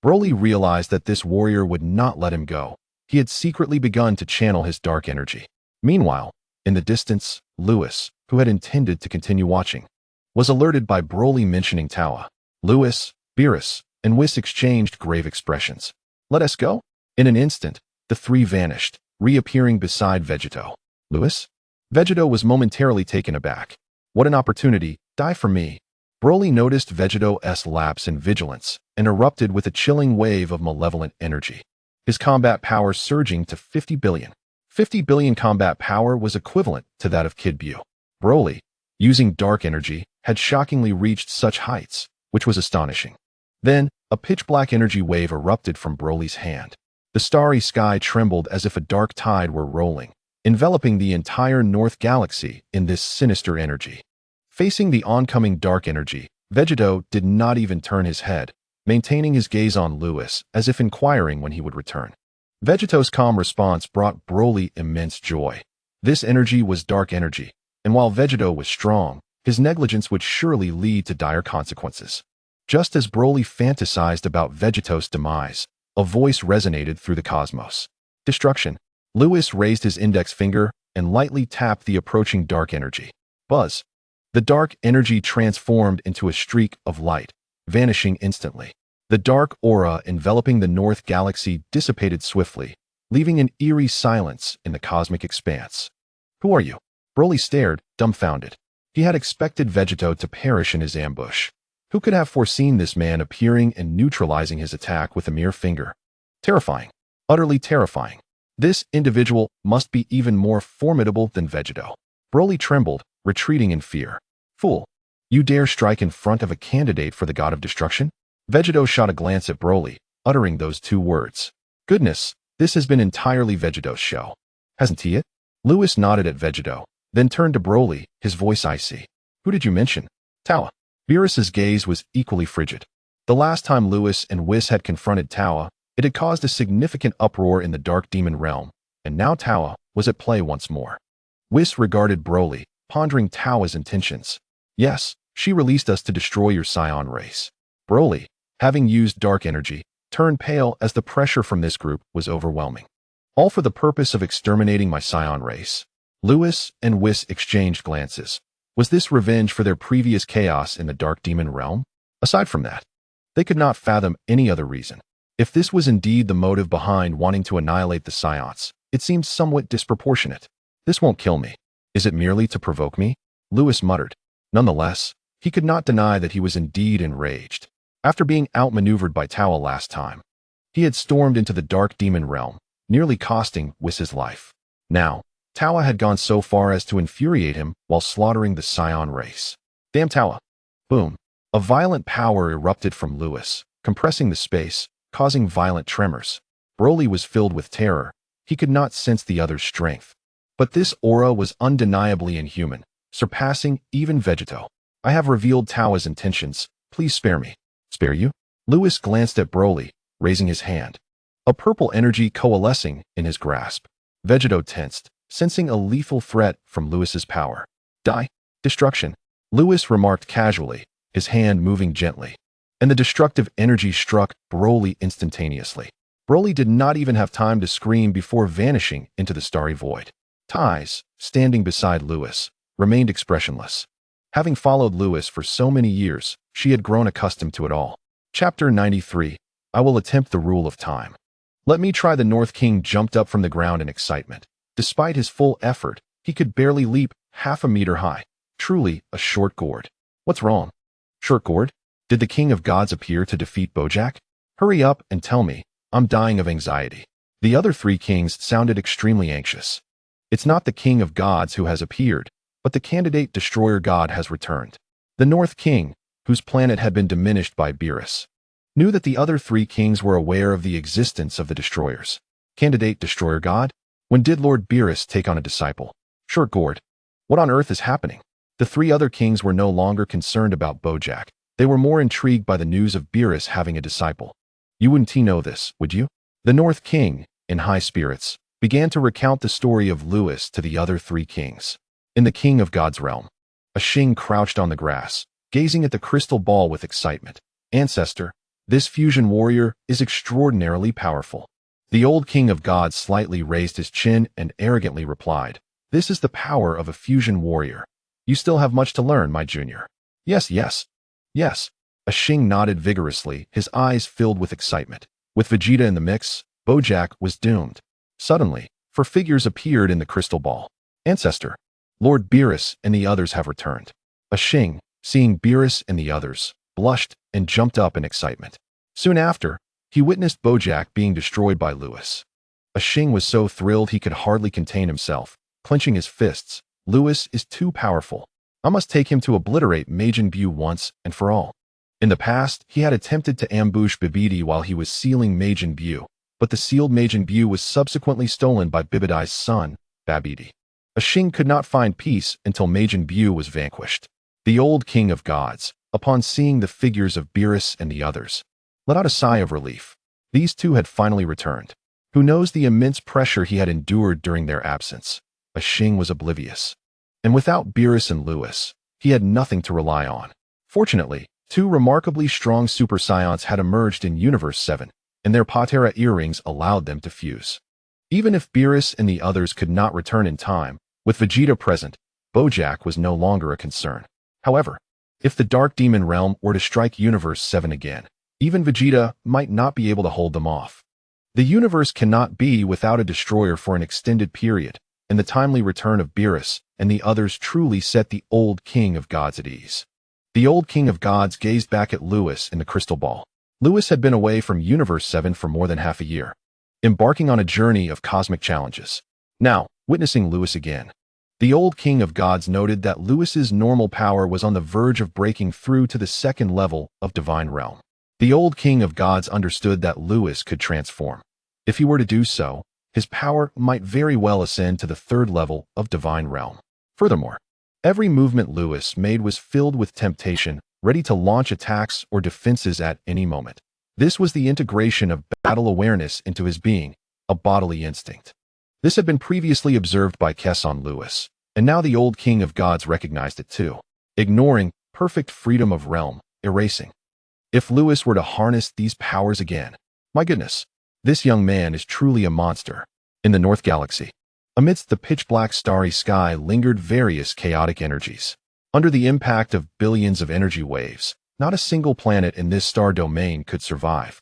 Broly realized that this warrior would not let him go. He had secretly begun to channel his dark energy. Meanwhile, in the distance, Lewis, who had intended to continue watching, was alerted by Broly mentioning Tawa. Lewis, Beerus, and Whis exchanged grave expressions. Let us go? In an instant, the three vanished, reappearing beside Vegeto. Lewis? Vegeto was momentarily taken aback. What an opportunity, die for me. Broly noticed Vegeto's lapse in vigilance and erupted with a chilling wave of malevolent energy, his combat power surging to 50 billion. 50 billion combat power was equivalent to that of Kid Bu. Broly, using dark energy, had shockingly reached such heights, which was astonishing. Then, a pitch-black energy wave erupted from Broly's hand. The starry sky trembled as if a dark tide were rolling, enveloping the entire North Galaxy in this sinister energy. Facing the oncoming dark energy, Vegito did not even turn his head, maintaining his gaze on Lewis as if inquiring when he would return. Vegito's calm response brought Broly immense joy. This energy was dark energy, and while Vegito was strong, his negligence would surely lead to dire consequences. Just as Broly fantasized about Vegito's demise, a voice resonated through the cosmos. Destruction. Lewis raised his index finger and lightly tapped the approaching dark energy. Buzz. The dark energy transformed into a streak of light, vanishing instantly. The dark aura enveloping the North Galaxy dissipated swiftly, leaving an eerie silence in the cosmic expanse. Who are you? Broly stared, dumbfounded. He had expected Vegito to perish in his ambush. Who could have foreseen this man appearing and neutralizing his attack with a mere finger? Terrifying. Utterly terrifying. This individual must be even more formidable than Vegito. Broly trembled, retreating in fear. Fool! You dare strike in front of a candidate for the god of destruction? Vegito shot a glance at Broly, uttering those two words. Goodness, this has been entirely Vegito's show. Hasn't he it? Lewis nodded at Vegito, then turned to Broly, his voice icy. Who did you mention? Tawa. Beerus's gaze was equally frigid. The last time Lewis and Whis had confronted Tawa, it had caused a significant uproar in the Dark Demon realm, and now Tawa was at play once more. Whis regarded Broly, pondering Tawa's intentions. Yes, she released us to destroy your Saiyan race. Broly, having used dark energy, turned pale as the pressure from this group was overwhelming. All for the purpose of exterminating my Saiyan race. Lewis and Whis exchanged glances. Was this revenge for their previous chaos in the Dark Demon realm? Aside from that, they could not fathom any other reason. If this was indeed the motive behind wanting to annihilate the Saiyans, it seemed somewhat disproportionate. This won't kill me. Is it merely to provoke me? Lewis muttered. Nonetheless, he could not deny that he was indeed enraged. After being outmaneuvered by Tawa last time, he had stormed into the Dark Demon realm, nearly costing Whis his life. Now, Tawa had gone so far as to infuriate him while slaughtering the Saiyan race. Damn Tawa! Boom! A violent power erupted from Lewis, compressing the space, causing violent tremors. Broly was filled with terror. He could not sense the other's strength. But this aura was undeniably inhuman, surpassing even Vegito. I have revealed Tawa's intentions. Please spare me. Spare you? Lewis glanced at Broly, raising his hand. A purple energy coalescing in his grasp. Vegito tensed, sensing a lethal threat from Lewis's power. Die. Destruction. Lewis remarked casually, his hand moving gently. And the destructive energy struck Broly instantaneously. Broly did not even have time to scream before vanishing into the starry void. Tais, standing beside Lewis, remained expressionless. Having followed Lewis for so many years, she had grown accustomed to it all. Chapter 93. I will attempt the rule of time. Let me try. The North King jumped up from the ground in excitement. Despite his full effort, he could barely leap half a meter high. Truly a short gourd. What's wrong? Short gourd? Did the King of Gods appear to defeat Bojack? Hurry up and tell me. I'm dying of anxiety. The other three kings sounded extremely anxious. It's not the King of Gods who has appeared, but the candidate destroyer god has returned. The North King, whose planet had been diminished by Beerus, knew that the other three kings were aware of the existence of the destroyers. Candidate destroyer god? When did Lord Beerus take on a disciple? Short gourd. What on earth is happening? The three other kings were no longer concerned about Bojack. They were more intrigued by the news of Beerus having a disciple. You wouldn't know this, would you? The North King, in high spirits, began to recount the story of Lewis to the other three kings. In the King of God's realm, a Xing crouched on the grass, gazing at the crystal ball with excitement. Ancestor, this fusion warrior is extraordinarily powerful. The old King of Gods slightly raised his chin and arrogantly replied, This is the power of a fusion warrior. You still have much to learn, my junior. Yes. A Xing nodded vigorously, his eyes filled with excitement. With Vegeta in the mix, Bojack was doomed. Suddenly, four figures appeared in the crystal ball. Ancestor, Lord Beerus and the others have returned. A Xing, seeing Beerus and the others, blushed and jumped up in excitement. Soon after, he witnessed Bojack being destroyed by Lewis. A Xing was so thrilled he could hardly contain himself, clenching his fists. Lewis is too powerful. I must take him to obliterate Majin Buu once and for all. In the past, he had attempted to ambush Bibidi while he was sealing Majin Buu, but the sealed Majin Buu was subsequently stolen by Bibidai's son, Babidi. A Xing could not find peace until Majin Buu was vanquished. The old king of gods, upon seeing the figures of Beerus and the others, let out a sigh of relief. These two had finally returned. Who knows the immense pressure he had endured during their absence? A Xing was oblivious. And without Beerus and Whis, he had nothing to rely on. Fortunately, two remarkably strong Super Saiyans had emerged in Universe 7, and their Patera earrings allowed them to fuse. Even if Beerus and the others could not return in time, with Vegeta present, Bojack was no longer a concern. However, if the Dark Demon Realm were to strike Universe 7 again, even Vegeta might not be able to hold them off. The universe cannot be without a destroyer for an extended period, and the timely return of Beerus and the others truly set the old king of gods at ease. The old king of gods gazed back at Lewis in the crystal ball. Lewis had been away from Universe 7 for more than half a year, embarking on a journey of cosmic challenges. Now, witnessing Lewis again, the old king of gods noted that Lewis's normal power was on the verge of breaking through to the second level of divine realm. The old king of gods understood that Lewis could transform. If he were to do so, his power might very well ascend to the third level of divine realm. Furthermore, every movement Lewis made was filled with temptation, ready to launch attacks or defenses at any moment. This was the integration of battle awareness into his being, a bodily instinct. This had been previously observed by Kesson Lewis, and now the old king of gods recognized it too, ignoring perfect freedom of realm, erasing. If Lewis were to harness these powers again, my goodness, this young man is truly a monster. In the North Galaxy, amidst the pitch-black starry sky lingered various chaotic energies. Under the impact of billions of energy waves, not a single planet in this star domain could survive.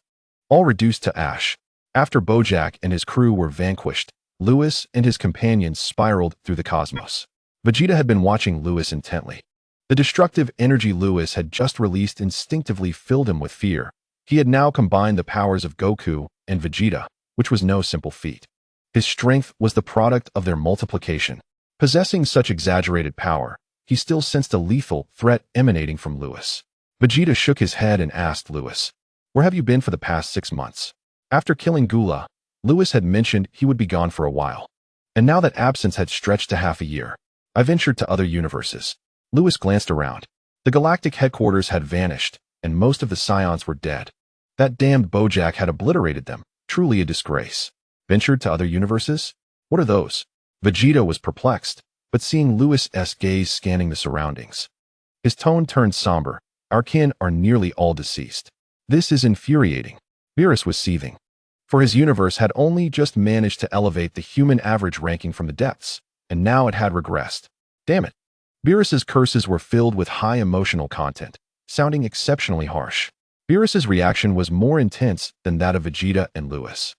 All reduced to ash. After Bojack and his crew were vanquished, Lewis and his companions spiraled through the cosmos. Vegeta had been watching Lewis intently. The destructive energy Lewis had just released instinctively filled him with fear. He had now combined the powers of Goku and Vegeta, which was no simple feat. His strength was the product of their multiplication. Possessing such exaggerated power, he still sensed a lethal threat emanating from Lewis. Vegeta shook his head and asked Lewis, "Where have you been for the past 6 months?" After killing Gula, Lewis had mentioned he would be gone for a while. And now that absence had stretched to half a year, I ventured to other universes. Lewis glanced around. The galactic headquarters had vanished, and most of the Saiyans were dead. That damned Bojack had obliterated them, truly a disgrace. Ventured to other universes? What are those? Vegeta was perplexed, but seeing Lewis's gaze scanning the surroundings. His tone turned somber. Our kin are nearly all deceased. This is infuriating. Beerus was seething. For his universe had only just managed to elevate the human average ranking from the depths, and now it had regressed. Damn it. Beerus's curses were filled with high emotional content, sounding exceptionally harsh. Beerus's reaction was more intense than that of Vegeta and Lewis.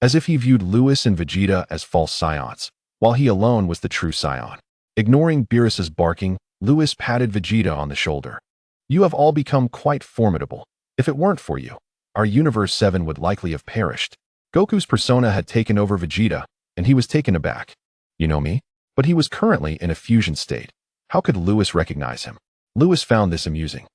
As if he viewed Lewis and Vegeta as false Saiyans, while he alone was the true Saiyan. Ignoring Beerus's barking, Lewis patted Vegeta on the shoulder. "You have all become quite formidable. If it weren't for you, our Universe 7 would likely have perished." Goku's persona had taken over Vegeta, and he was taken aback. "You know me?" But he was currently in a fusion state. How could Lewis recognize him? Lewis found this amusing.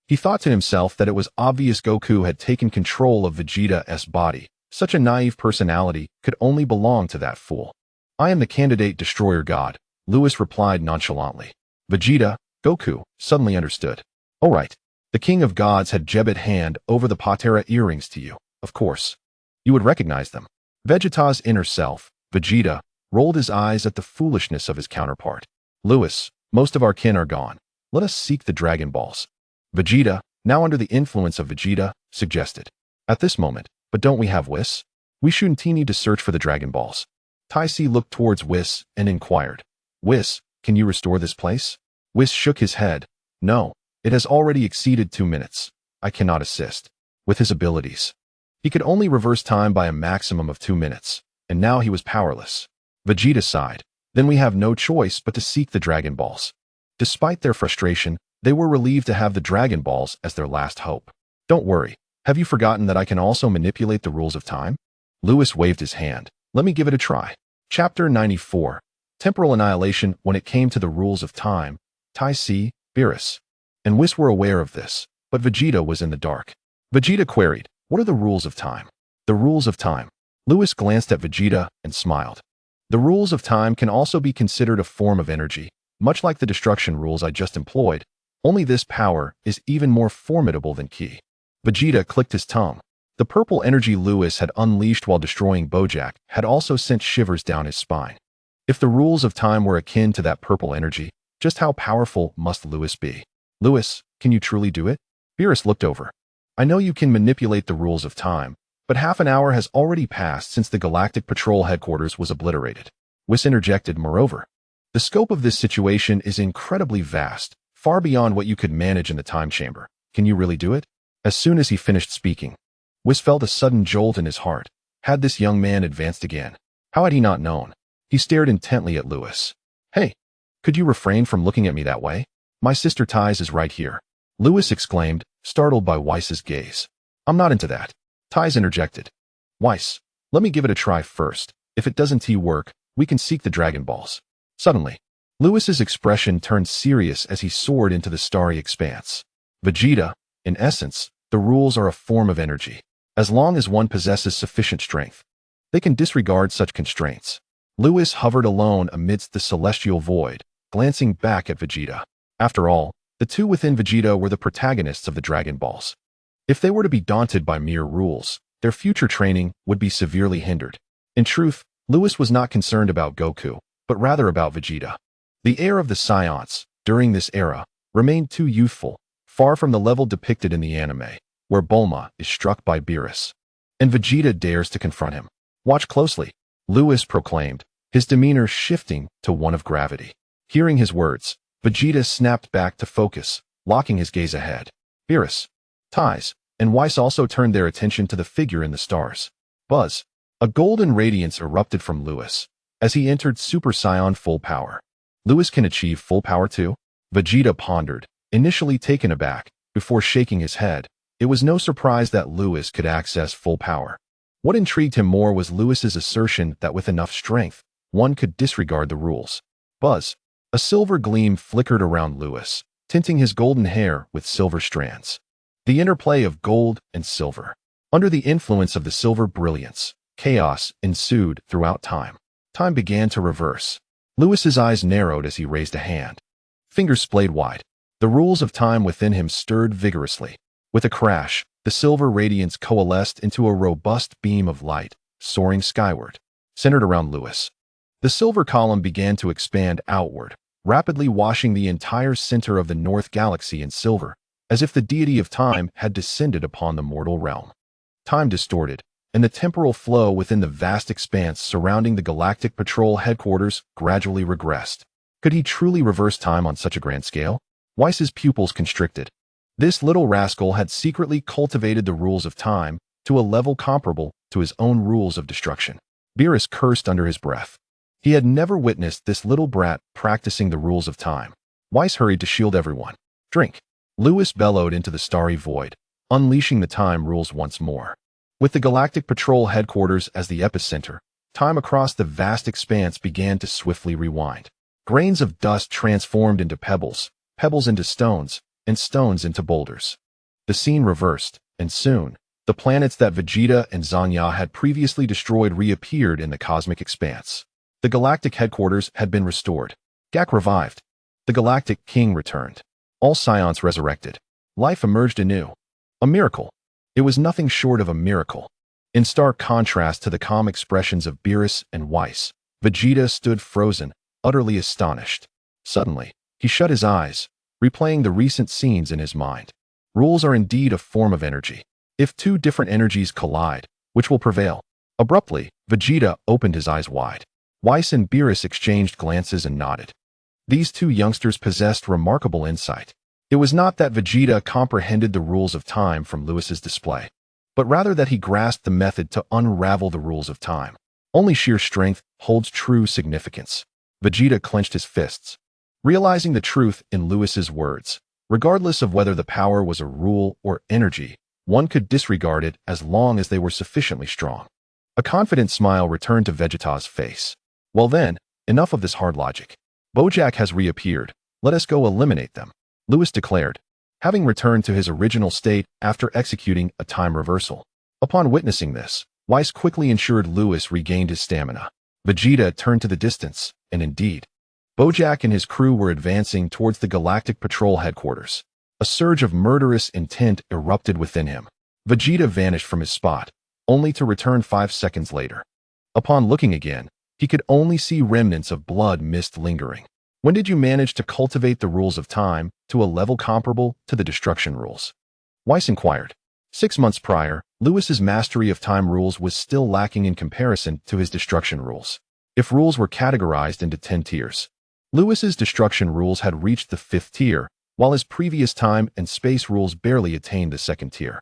He thought to himself that it was obvious Goku had taken control of Vegeta's body. Such a naive personality could only belong to that fool. "I am the candidate destroyer god," Lewis replied nonchalantly. Vegeta, Goku, suddenly understood. "All right. The king of gods had Jebet hand over the Patera earrings to you, of course. You would recognize them." Vegeta's inner self, Vegeta, rolled his eyes at the foolishness of his counterpart. "Lewis, most of our kin are gone. Let us seek the Dragon Balls." Vegeta, now under the influence of Vegeta, suggested. "At this moment, but don't we have Whis? We shouldn't need to search for the Dragon Balls." Taisi looked towards Whis and inquired, "Whis, can you restore this place?" Whis shook his head. "No, it has already exceeded 2 minutes. I cannot assist." With his abilities, he could only reverse time by a maximum of 2 minutes, and now he was powerless. Vegeta sighed. "Then we have no choice but to seek the Dragon Balls." Despite their frustration, they were relieved to have the Dragon Balls as their last hope. "Don't worry. Have you forgotten that I can also manipulate the rules of time?" Lewis waved his hand. "Let me give it a try." Chapter 94. Temporal Annihilation. When it came to the rules of time, Trainee, Beerus and Whis were aware of this, but Vegeta was in the dark. Vegeta queried, "What are the rules of time?" "The rules of time." Lewis glanced at Vegeta and smiled. "The rules of time can also be considered a form of energy, much like the destruction rules I just employed, only this power is even more formidable than Ki." Vegeta clicked his tongue. The purple energy Lewis had unleashed while destroying Bojack had also sent shivers down his spine. If the rules of time were akin to that purple energy, just how powerful must Lewis be? "Lewis, can you truly do it?" Beerus looked over. "I know you can manipulate the rules of time, but half an hour has already passed since the Galactic Patrol headquarters was obliterated." Whis interjected, "Moreover, the scope of this situation is incredibly vast, far beyond what you could manage in the time chamber. Can you really do it?" As soon as he finished speaking, Whis felt a sudden jolt in his heart. Had this young man advanced again? How had he not known? He stared intently at Lewis. "Hey, could you refrain from looking at me that way? My sister Ties is right here," Lewis exclaimed, startled by Whis's gaze. "I'm not into that," Ties interjected. "Whis, let me give it a try first. If it doesn't work, we can seek the Dragon Balls." Suddenly, Lewis's expression turned serious as he soared into the starry expanse. "Vegeta, in essence, the rules are a form of energy. As long as one possesses sufficient strength, they can disregard such constraints." Lewis hovered alone amidst the celestial void, glancing back at Vegeta. After all, the two within Vegeta were the protagonists of the Dragon Balls. If they were to be daunted by mere rules, their future training would be severely hindered. In truth, Lewis was not concerned about Goku, but rather about Vegeta. The heir of the Saiyans, during this era, remained too youthful, far from the level depicted in the anime, where Bulma is struck by Beerus, and Vegeta dares to confront him. "Watch closely," Lewis proclaimed, his demeanor shifting to one of gravity. Hearing his words, Vegeta snapped back to focus, locking his gaze ahead. Beerus, Ties, and Whis also turned their attention to the figure in the stars. Buzz. A golden radiance erupted from Lewis as he entered Super Saiyan full power. "Lewis can achieve full power too?" Vegeta pondered, initially taken aback, before shaking his head. It was no surprise that Lewis could access full power. What intrigued him more was Lewis's assertion that with enough strength, one could disregard the rules. Buzz. A silver gleam flickered around Lewis, tinting his golden hair with silver strands. The interplay of gold and silver. Under the influence of the silver brilliance, chaos ensued throughout time. Time began to reverse. Lewis's eyes narrowed as he raised a hand. Fingers splayed wide. The rules of time within him stirred vigorously. With a crash, the silver radiance coalesced into a robust beam of light, soaring skyward, centered around Lewis. The silver column began to expand outward, rapidly washing the entire center of the North Galaxy in silver, as if the deity of time had descended upon the mortal realm. Time distorted, and the temporal flow within the vast expanse surrounding the Galactic Patrol headquarters gradually regressed. Could he truly reverse time on such a grand scale? Whis's pupils constricted. This little rascal had secretly cultivated the rules of time to a level comparable to his own rules of destruction. Beerus cursed under his breath. He had never witnessed this little brat practicing the rules of time. Whis hurried to shield everyone. "Drink." Lewis bellowed into the starry void, unleashing the time rules once more. With the Galactic Patrol headquarters as the epicenter, time across the vast expanse began to swiftly rewind. Grains of dust transformed into pebbles, pebbles into stones, and stones into boulders. The scene reversed, and soon, the planets that Vegeta and Zanya had previously destroyed reappeared in the cosmic expanse. The galactic headquarters had been restored. Gak revived. The Galactic King returned. All Saiyans resurrected. Life emerged anew. A miracle. It was nothing short of a miracle. In stark contrast to the calm expressions of Beerus and Whis, Vegeta stood frozen, utterly astonished. Suddenly, he shut his eyes, replaying the recent scenes in his mind. Rules are indeed a form of energy. If two different energies collide, which will prevail? Abruptly, Vegeta opened his eyes wide. Whis and Beerus exchanged glances and nodded. These two youngsters possessed remarkable insight. It was not that Vegeta comprehended the rules of time from Lewis's display, but rather that he grasped the method to unravel the rules of time. Only sheer strength holds true significance. Vegeta clenched his fists, realizing the truth in Lewis's words. Regardless of whether the power was a rule or energy, one could disregard it as long as they were sufficiently strong. A confident smile returned to Vegeta's face. "Well then, enough of this hard logic. Bojack has reappeared. Let us go eliminate them, Lewis declared, having returned to his original state after executing a time reversal. Upon witnessing this, Whis quickly ensured Lewis regained his stamina. Vegeta turned to the distance, and indeed, Bojack and his crew were advancing towards the Galactic Patrol headquarters. A surge of murderous intent erupted within him. Vegeta vanished from his spot, only to return 5 seconds later. Upon looking again, he could only see remnants of blood mist lingering. When did you manage to cultivate the rules of time to a level comparable to the destruction rules? Whis inquired. 6 months prior, Lewis's mastery of time rules was still lacking in comparison to his destruction rules. If rules were categorized into 10 tiers, Lewis's destruction rules had reached the 5th tier, while his previous time and space rules barely attained the 2nd tier.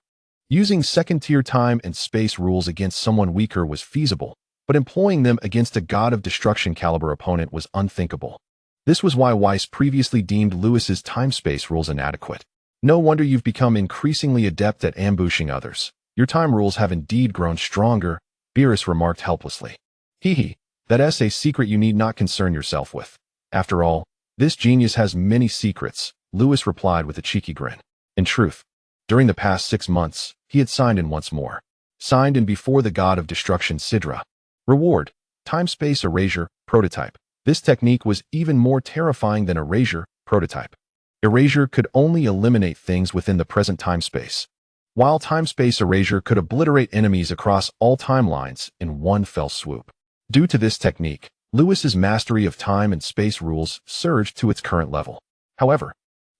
Using 2nd tier time and space rules against someone weaker was feasible, but employing them against a god of destruction caliber opponent was unthinkable. This was why Whis previously deemed Lewis's time-space rules inadequate. No wonder you've become increasingly adept at ambushing others. Your time rules have indeed grown stronger, Beerus remarked helplessly. Hee, that's a secret you need not concern yourself with. After all, this genius has many secrets, Lewis replied with a cheeky grin. In truth, during the past 6 months, he had signed in once more. Signed in before the god of destruction Sidra. Reward, time-space erasure, prototype. This technique was even more terrifying than erasure, prototype. Erasure could only eliminate things within the present time-space, while time-space erasure could obliterate enemies across all timelines in one fell swoop. Due to this technique, Lewis's mastery of time and space rules surged to its current level. However,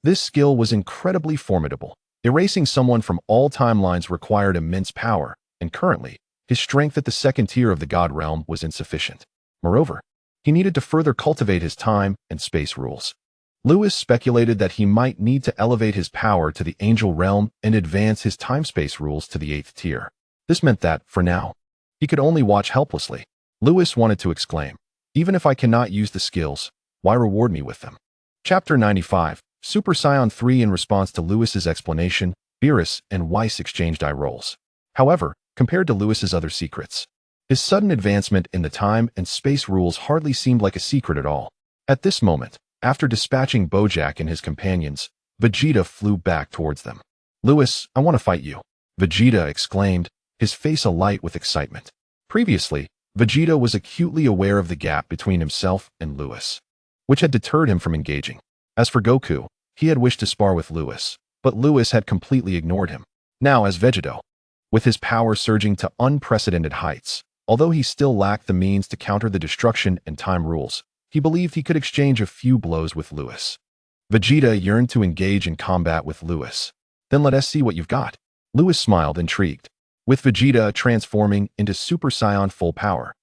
this skill was incredibly formidable. Erasing someone from all timelines required immense power, and currently, his strength at the 2nd tier of the God realm was insufficient. Moreover, he needed to further cultivate his time and space rules. Lewis speculated that he might need to elevate his power to the angel realm and advance his time-space rules to the 8th tier. This meant that, for now, he could only watch helplessly. Lewis wanted to exclaim, even if I cannot use the skills, why reward me with them? Chapter 95, Super Saiyan 3. In response to Lewis's explanation, Beerus and Whis exchanged eye rolls. However, compared to Lewis's other secrets, his sudden advancement in the time and space rules hardly seemed like a secret at all. At this moment, after dispatching Bojack and his companions, Vegeta flew back towards them. Lewis, I want to fight you, Vegeta exclaimed, his face alight with excitement. Previously, Vegeta was acutely aware of the gap between himself and Lewis, which had deterred him from engaging. As for Goku, he had wished to spar with Lewis, but Lewis had completely ignored him. Now as Vegito, with his power surging to unprecedented heights, although he still lacked the means to counter the destruction and time rules, he believed he could exchange a few blows with Lewis. Vegeta yearned to engage in combat with Lewis. Then let us see what you've got. Lewis smiled, intrigued. With Vegeta transforming into Super Saiyan full power,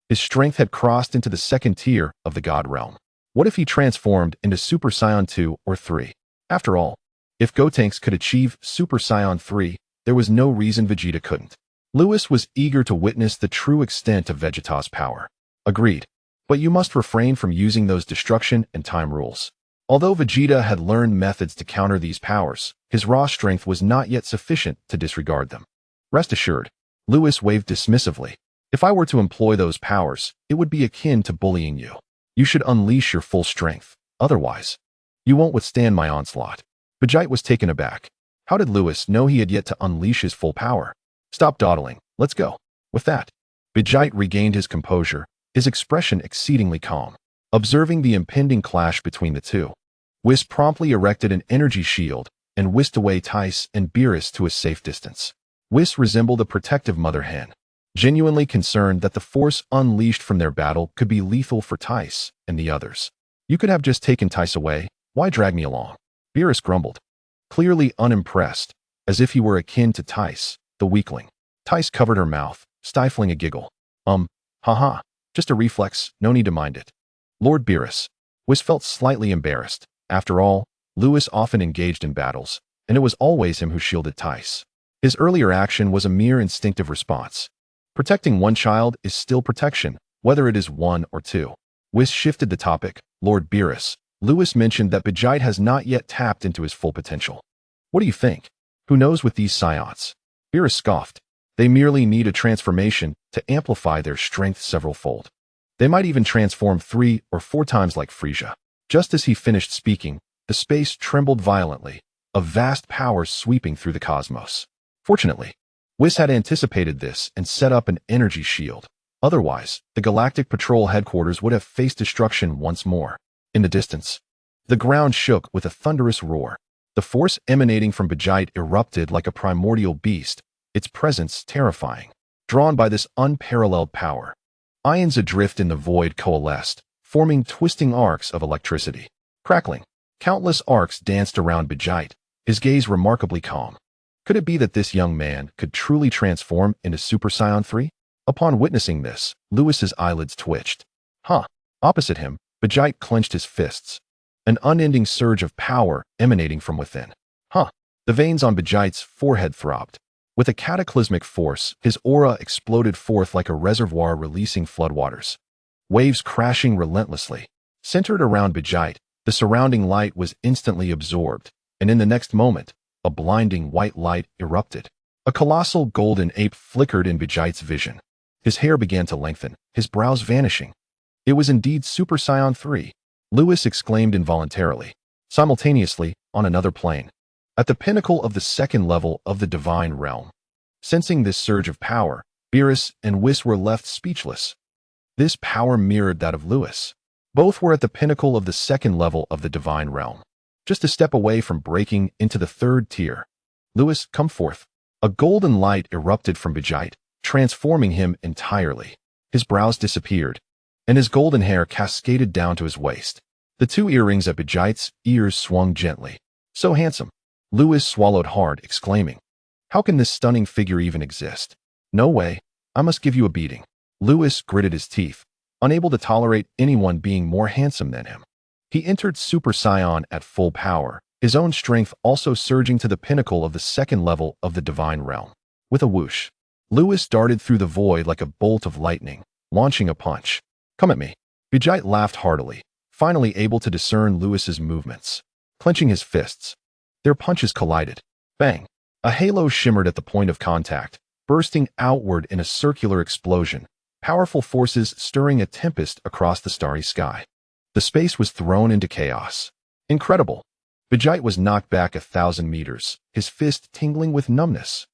his strength had crossed into the 2nd tier of the God realm. What if he transformed into Super Saiyan 2 or 3? After all, if Gotenks could achieve Super Saiyan 3, there was no reason Vegeta couldn't. Lewis was eager to witness the true extent of Vegeta's power. Agreed. But you must refrain from using those destruction and time rules. Although Vegeta had learned methods to counter these powers, his raw strength was not yet sufficient to disregard them. Rest assured, Lewis waved dismissively. If I were to employ those powers, it would be akin to bullying you. You should unleash your full strength. Otherwise, you won't withstand my onslaught. Vegeta was taken aback. How did Lewis know he had yet to unleash his full power? Stop dawdling. Let's go. With that, Vegeta regained his composure, his expression exceedingly calm. Observing the impending clash between the two, Whis promptly erected an energy shield and whisked away Tice and Beerus to a safe distance. Whis resembled a protective mother hen, genuinely concerned that the force unleashed from their battle could be lethal for Tice and the others. You could have just taken Tice away. Why drag me along? Beerus grumbled, clearly unimpressed, as if he were akin to Tice, the weakling. Tice covered her mouth, stifling a giggle. Haha. Just a reflex, no need to mind it. Lord Beerus. Whis felt slightly embarrassed. After all, Lewis often engaged in battles, and it was always him who shielded Tice. His earlier action was a mere instinctive response. Protecting one child is still protection, whether it is 1 or 2. Whis shifted the topic. Lord Beerus. Lewis mentioned that Vegeta has not yet tapped into his full potential. What do you think? Who knows with these Saiyans? Beerus scoffed. They merely need a transformation to amplify their strength several-fold. They might even transform 3 or 4 times like Frieza. Just as he finished speaking, the space trembled violently, a vast power sweeping through the cosmos. Fortunately, Whis had anticipated this and set up an energy shield. Otherwise, the Galactic Patrol headquarters would have faced destruction once more. In the distance, the ground shook with a thunderous roar. The force emanating from Vegite erupted like a primordial beast, its presence terrifying. Drawn by this unparalleled power, ions adrift in the void coalesced, forming twisting arcs of electricity. Crackling, countless arcs danced around Vegite, his gaze remarkably calm. Could it be that this young man could truly transform into Super Saiyan 3? Upon witnessing this, Lewis's eyelids twitched. Opposite him, Vegite clenched his fists, an unending surge of power emanating from within. The veins on Vegite's forehead throbbed. With a cataclysmic force, his aura exploded forth like a reservoir releasing floodwaters. Waves crashing relentlessly. Centered around Vegite, the surrounding light was instantly absorbed, and in the next moment, a blinding white light erupted. A colossal golden ape flickered in Vegite's vision. His hair began to lengthen, his brows vanishing. It was indeed Super Saiyan 3, Lewis exclaimed involuntarily. Simultaneously, on another plane, at the pinnacle of the second level of the divine realm. Sensing this surge of power, Beerus and Whis were left speechless. This power mirrored that of Lewis. Both were at the pinnacle of the second level of the divine realm, just a step away from breaking into the third tier. Lewis, come forth. A golden light erupted from Vegite, transforming him entirely. His brows disappeared, and his golden hair cascaded down to his waist. The two earrings at Vegite's ears swung gently. So handsome. Lewis swallowed hard, exclaiming, "How can this stunning figure even exist? No way. I must give you a beating." Lewis gritted his teeth, unable to tolerate anyone being more handsome than him. He entered Super Saiyan at full power, his own strength also surging to the pinnacle of the second level of the divine realm. With a whoosh, Lewis darted through the void like a bolt of lightning, launching a punch. "Come at me." Vegite laughed heartily, finally able to discern Lewis's movements. Clenching his fists, their punches collided. Bang! A halo shimmered at the point of contact, bursting outward in a circular explosion, powerful forces stirring a tempest across the starry sky. The space was thrown into chaos. Incredible! Vegite was knocked back 1,000 meters, his fist tingling with numbness.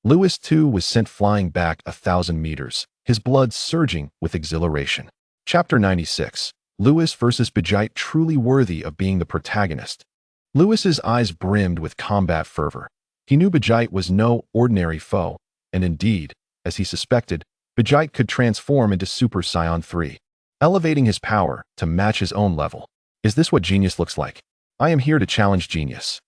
Lewis, too, was sent flying back 1,000 meters, his blood surging with exhilaration. Chapter 96. Lewis versus Vegite, truly worthy of being the protagonist. Lewis's eyes brimmed with combat fervor. He knew Vegite was no ordinary foe, and indeed, as he suspected, Vegite could transform into Super Saiyan 3, elevating his power to match his own level. Is this what genius looks like? I am here to challenge genius.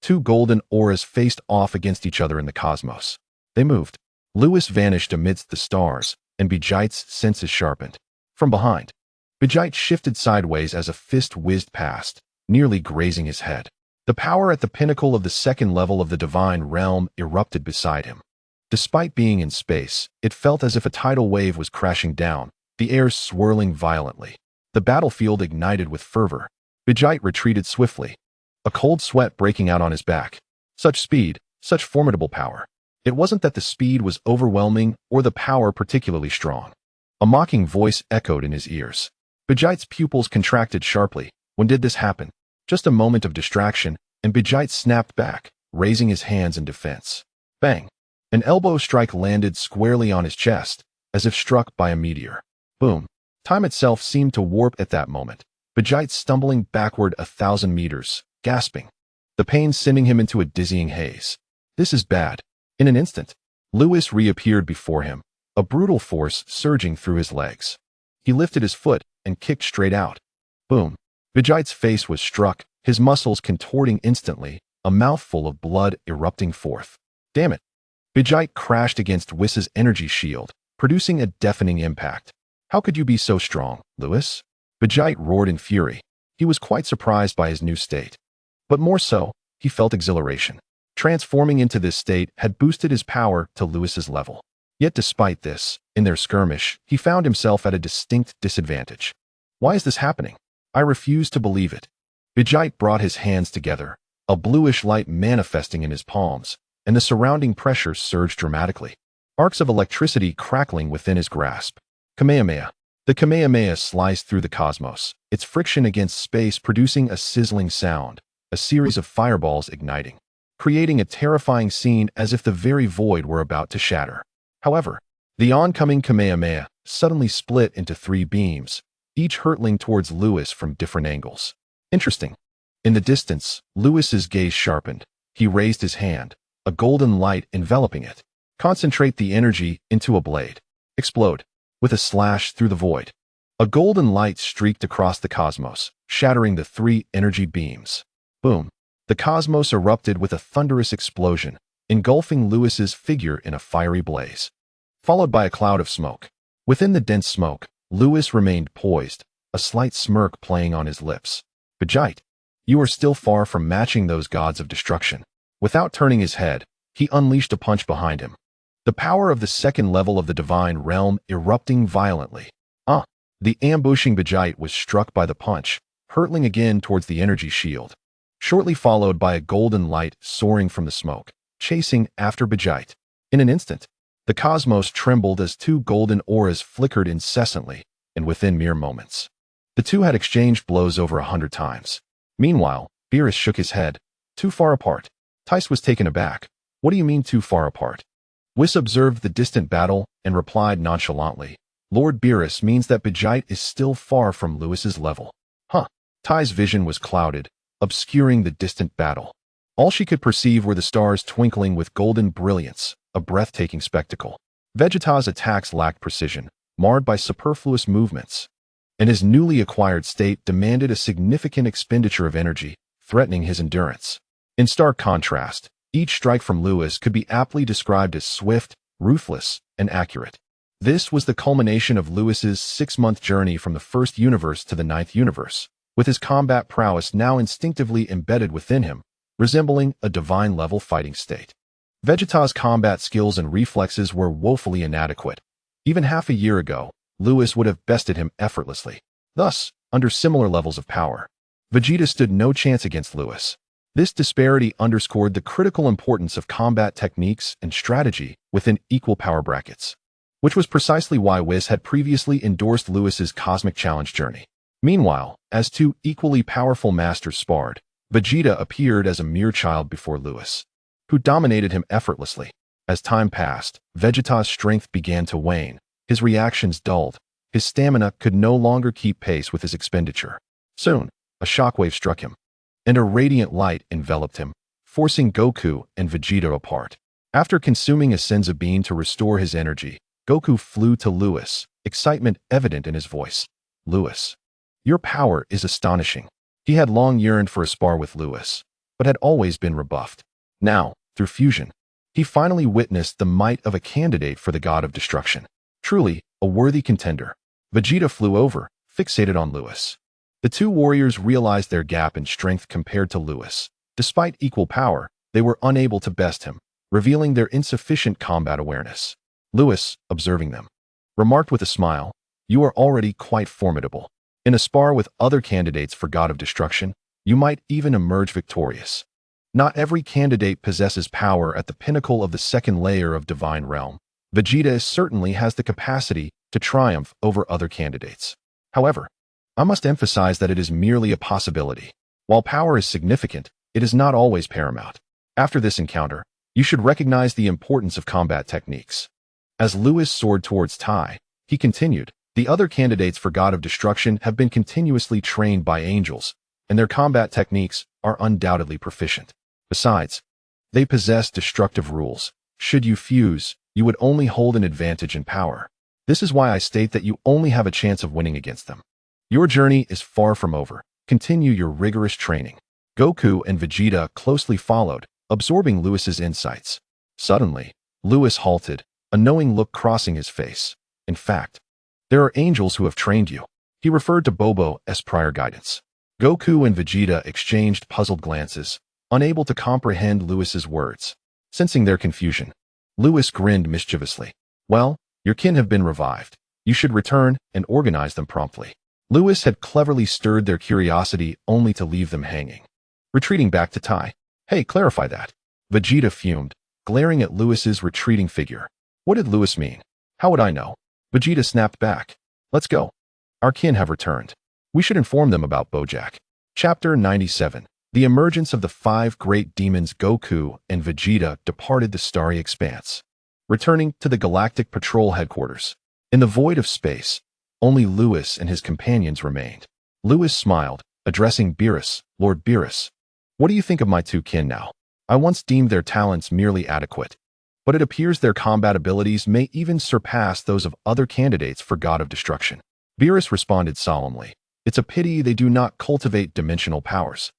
Two golden auras faced off against each other in the cosmos. They moved. Lewis vanished amidst the stars, and Vegite's senses sharpened. From behind, Vegite shifted sideways as a fist whizzed past, nearly grazing his head. The power at the pinnacle of the second level of the divine realm erupted beside him. Despite being in space, it felt as if a tidal wave was crashing down, the air swirling violently. The battlefield ignited with fervor. Vegite retreated swiftly, a cold sweat breaking out on his back. Such speed, such formidable power. It wasn't that the speed was overwhelming or the power particularly strong. A mocking voice echoed in his ears. Vegite's pupils contracted sharply. When did this happen? Just a moment of distraction, and Vegite snapped back, raising his hands in defense. Bang! An elbow strike landed squarely on his chest, as if struck by a meteor. Boom! Time itself seemed to warp at that moment. Vegite stumbling backward 1,000 meters, gasping, the pain sending him into a dizzying haze. This is bad. In an instant, Lewis reappeared before him, a brutal force surging through his legs. He lifted his foot and kicked straight out. Boom! Vegite's face was struck, his muscles contorting instantly, a mouthful of blood erupting forth. Damn it! Vegite crashed against Whis's energy shield, producing a deafening impact. How could you be so strong, Lewis? Vegite roared in fury. He was quite surprised by his new state. But more so, he felt exhilaration. Transforming into this state had boosted his power to Lewis's level. Yet despite this, in their skirmish, he found himself at a distinct disadvantage. Why is this happening? I refuse to believe it. Vegite brought his hands together, a bluish light manifesting in his palms, and the surrounding pressure surged dramatically. Arcs of electricity crackling within his grasp. Kamehameha. The Kamehameha sliced through the cosmos, its friction against space producing a sizzling sound, a series of fireballs igniting, creating a terrifying scene as if the very void were about to shatter. However, the oncoming Kamehameha suddenly split into 3 beams, each hurtling towards Lewis from different angles. Interesting. In the distance, Lewis's gaze sharpened. He raised his hand, a golden light enveloping it. Concentrate the energy into a blade. Explode. With a slash through the void. A golden light streaked across the cosmos, shattering the 3 energy beams. Boom. The cosmos erupted with a thunderous explosion, engulfing Lewis's figure in a fiery blaze. Followed by a cloud of smoke. Within the dense smoke, Lewis remained poised, a slight smirk playing on his lips. Vegeta, you are still far from matching those gods of destruction. Without turning his head, he unleashed a punch behind him. The power of the 2nd level of the divine realm erupting violently. The ambushing Vegeta was struck by the punch, hurtling again towards the energy shield. Shortly followed by a golden light soaring from the smoke, chasing after Vegeta. In an instant, the cosmos trembled as 2 golden auras flickered incessantly, and within mere moments, the two had exchanged blows over 100 times. Meanwhile, Beerus shook his head. Too far apart. Tice was taken aback. What do you mean too far apart? Whis observed the distant battle and replied nonchalantly. Lord Beerus means that Vegeta is still far from Lewis's level. Tice's vision was clouded, obscuring the distant battle. All she could perceive were the stars twinkling with golden brilliance, a breathtaking spectacle. Vegeta's attacks lacked precision, marred by superfluous movements, and his newly acquired state demanded a significant expenditure of energy, threatening his endurance. In stark contrast, each strike from Lewis could be aptly described as swift, ruthless, and accurate. This was the culmination of Lewis's 6-month journey from the 1st universe to the 9th universe, with his combat prowess now instinctively embedded within him, resembling a divine-level fighting state. Vegeta's combat skills and reflexes were woefully inadequate. Even half a year ago, Lewis would have bested him effortlessly. Thus, under similar levels of power, Vegeta stood no chance against Lewis. This disparity underscored the critical importance of combat techniques and strategy within equal power brackets, which was precisely why Whis had previously endorsed Lewis's cosmic challenge journey. Meanwhile, as 2 equally powerful masters sparred, Vegeta appeared as a mere child before Lewis, who dominated him effortlessly. As time passed, Vegeta's strength began to wane, his reactions dulled, his stamina could no longer keep pace with his expenditure. Soon, a shockwave struck him, and a radiant light enveloped him, forcing Goku and Vegeta apart. After consuming a Senzu bean to restore his energy, Goku flew to Lewis, excitement evident in his voice. Lewis, your power is astonishing. He had long yearned for a spar with Lewis, but had always been rebuffed. Now, through fusion, he finally witnessed the might of a candidate for the god of destruction. Truly, a worthy contender. Vegeta flew over, fixated on Lewis. The 2 warriors realized their gap in strength compared to Lewis. Despite equal power, they were unable to best him, revealing their insufficient combat awareness. Lewis, observing them, remarked with a smile, "You are already quite formidable. In a spar with other candidates for God of Destruction, you might even emerge victorious. Not every candidate possesses power at the pinnacle of the 2nd layer of Divine Realm. Vegeta certainly has the capacity to triumph over other candidates. However, I must emphasize that it is merely a possibility. While power is significant, it is not always paramount. After this encounter, you should recognize the importance of combat techniques." As Lewis soared towards Tai, he continued, "The other candidates for God of Destruction have been continuously trained by angels, and their combat techniques are undoubtedly proficient. Besides, they possess destructive rules. Should you fuse, you would only hold an advantage in power. This is why I state that you only have a chance of winning against them. Your journey is far from over. Continue your rigorous training." Goku and Vegeta closely followed, absorbing Lewis's insights. Suddenly, Lewis halted, a knowing look crossing his face. "In fact, there are angels who have trained you." He referred to Bobo's prior guidance. Goku and Vegeta exchanged puzzled glances, unable to comprehend Lewis's words. Sensing their confusion, Lewis grinned mischievously. "Well, your kin have been revived. You should return and organize them promptly." Lewis had cleverly stirred their curiosity only to leave them hanging. Retreating back to Tai. "Hey, clarify that." Vegeta fumed, glaring at Lewis's retreating figure. What did Lewis mean? How would I know? Vegeta snapped back. "Let's go." Our kin have returned. We should inform them about Bojack. Chapter 97. The emergence of the five great demons Goku and Vegeta departed the starry expanse, returning to the Galactic Patrol headquarters. In the void of space, only Lewis and his companions remained. Lewis smiled, addressing Beerus. Lord Beerus, what do you think of my two kin now? I once deemed their talents merely adequate, but it appears their combat abilities may even surpass those of other candidates for God of Destruction. Beerus responded solemnly. It's a pity they do not cultivate dimensional powers.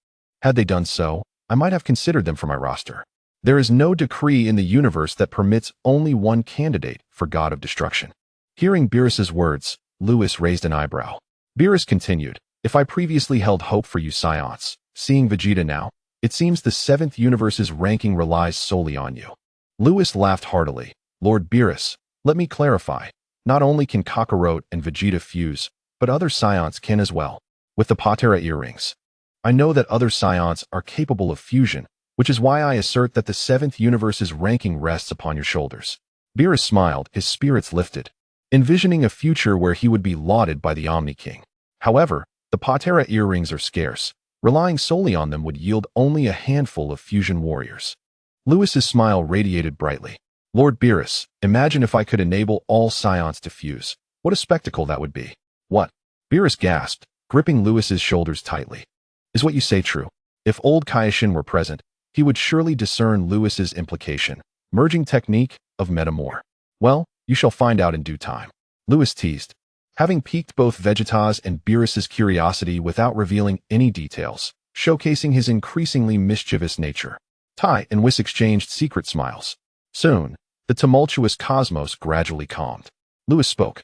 Had they done so, I might have considered them for my roster. There is no decree in the universe that permits only one candidate for God of Destruction. Hearing Beerus's words, Lewis raised an eyebrow. Beerus continued, if I previously held hope for you Saiyans, seeing Vegeta now, it seems the 7th universe's ranking relies solely on you. Lewis laughed heartily. Lord Beerus, let me clarify. Not only can Kakarot and Vegeta fuse, but other Saiyans can as well. With the Patera earrings, I know that other Saiyans are capable of fusion, which is why I assert that the 7th universe's ranking rests upon your shoulders. Beerus smiled, his spirits lifted, envisioning a future where he would be lauded by the Omni-King. However, the Patera earrings are scarce. Relying solely on them would yield only a handful of fusion warriors. Lewis's smile radiated brightly. Lord Beerus, imagine if I could enable all Saiyans to fuse. What a spectacle that would be. What? Beerus gasped, gripping Lewis's shoulders tightly. Is what you say true? If old Kaioshin were present, he would surely discern Lewis's implication. Merging technique of Metamor. Well, you shall find out in due time. Lewis teased, having piqued both Vegeta's and Beerus's curiosity without revealing any details, showcasing his increasingly mischievous nature. Tai and Whis exchanged secret smiles. Soon, the tumultuous cosmos gradually calmed. Lewis spoke.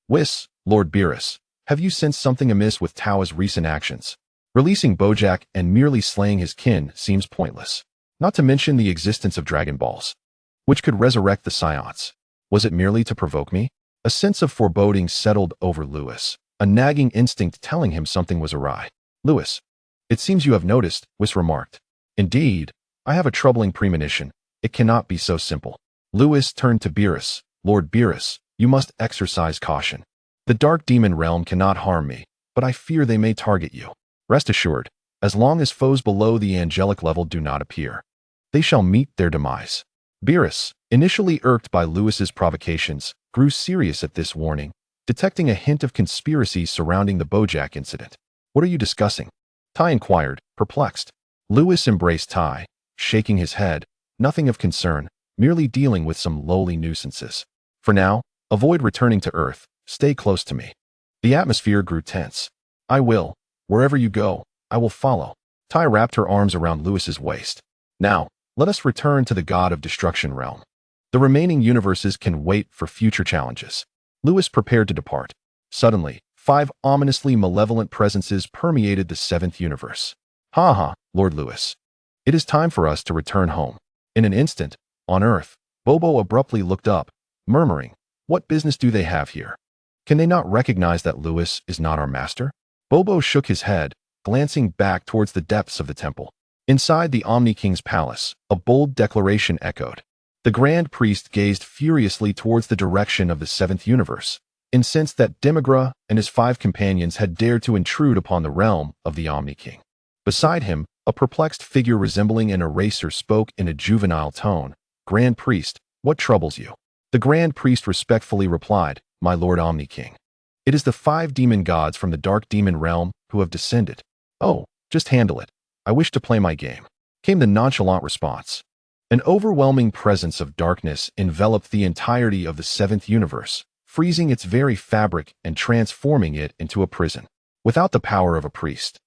Whis, Lord Beerus, have you sensed something amiss with Tao's recent actions? Releasing Bojack and merely slaying his kin seems pointless. Not to mention the existence of Dragon Balls, which could resurrect the Saiyans. Was it merely to provoke me? A sense of foreboding settled over Lewis, a nagging instinct telling him something was awry. Lewis, it seems you have noticed, Whis remarked. Indeed, I have a troubling premonition. It cannot be so simple. Lewis turned to Beerus. Lord Beerus, you must exercise caution. The Dark Demon realm cannot harm me, but I fear they may target you. Rest assured, as long as foes below the angelic level do not appear, they shall meet their demise. Beerus, initially irked by Lewis's provocations, grew serious at this warning, detecting a hint of conspiracy surrounding the Bojack incident. What are you discussing? Tai inquired, perplexed. Lewis embraced Tai, shaking his head. Nothing of concern, merely dealing with some lowly nuisances. For now, avoid returning to Earth. Stay close to me. The atmosphere grew tense. I will. Wherever you go, I will follow. Tai wrapped her arms around Lewis's waist. Now, let us return to the God of Destruction realm. The remaining universes can wait for future challenges. Lewis prepared to depart. Suddenly, 5 ominously malevolent presences permeated the 7th universe. Ha ha, Lord Lewis. It is time for us to return home. In an instant, on Earth, Bobo abruptly looked up, murmuring, what business do they have here? Can they not recognize that Lewis is not our master? Bobo shook his head, glancing back towards the depths of the temple. Inside the Omni-King's palace, a bold declaration echoed. The Grand Priest gazed furiously towards the direction of the 7th universe, incensed that Demigra and his 5 companions had dared to intrude upon the realm of the Omni-King. Beside him, a perplexed figure resembling an eraser spoke in a juvenile tone. Grand Priest, what troubles you? The Grand Priest respectfully replied, My Lord Omni-King. It is the 5 demon gods from the Dark Demon realm who have descended. Oh, just handle it. I wish to play my game, came the nonchalant response. An overwhelming presence of darkness enveloped the entirety of the 7th universe, freezing its very fabric and transforming it into a prison. Without the power of a priest,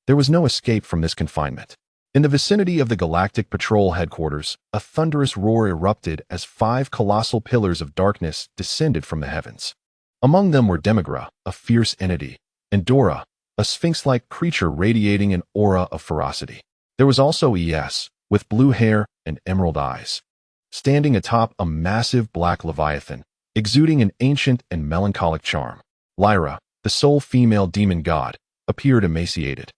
there was no escape from this confinement. In the vicinity of the Galactic Patrol headquarters, a thunderous roar erupted as 5 colossal pillars of darkness descended from the heavens. Among them were Demigra, a fierce entity, and Dora, a sphinx-like creature radiating an aura of ferocity. There was also Es, with blue hair and emerald eyes, standing atop a massive black leviathan, exuding an ancient and melancholic charm. Lyra, the sole female demon god, appeared emaciated,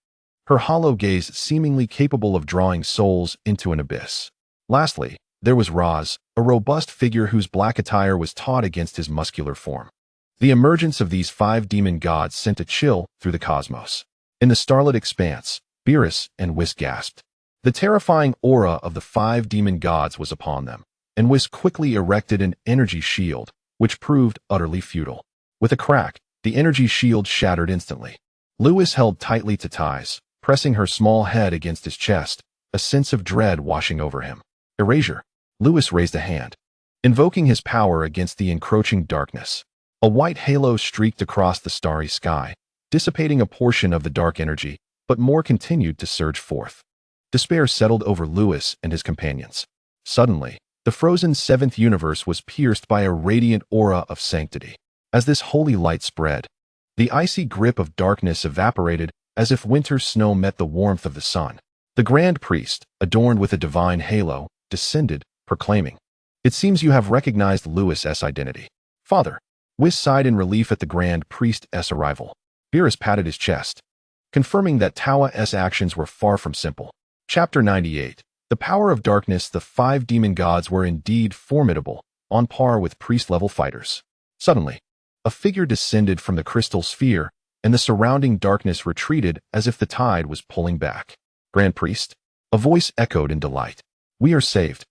her hollow gaze seemingly capable of drawing souls into an abyss. Lastly, there was Raz, a robust figure whose black attire was taut against his muscular form. The emergence of these 5 demon gods sent a chill through the cosmos. In the starlit expanse, Beerus and Whis gasped. The terrifying aura of the 5 demon gods was upon them, and Whis quickly erected an energy shield, which proved utterly futile. With a crack, the energy shield shattered instantly. Lewis held tightly to Ties, pressing her small head against his chest, a sense of dread washing over him. Erasure. Lewis raised a hand, invoking his power against the encroaching darkness. A white halo streaked across the starry sky, dissipating a portion of the dark energy, but more continued to surge forth. Despair settled over Lewis and his companions. Suddenly, the frozen 7th universe was pierced by a radiant aura of sanctity. As this holy light spread, the icy grip of darkness evaporated as if winter snow met the warmth of the sun. The Grand Priest, adorned with a divine halo, descended, proclaiming, "It seems you have recognized Lewis's identity." "Father." Whis sighed in relief at the Grand Priest's arrival. Beerus patted his chest, confirming that Tawa's actions were far from simple. Chapter 98. The Power of Darkness. The 5 demon gods were indeed formidable, on par with priest-level fighters. Suddenly, a figure descended from the crystal sphere, and the surrounding darkness retreated as if the tide was pulling back. "Grand Priest?" A voice echoed in delight. "We are saved."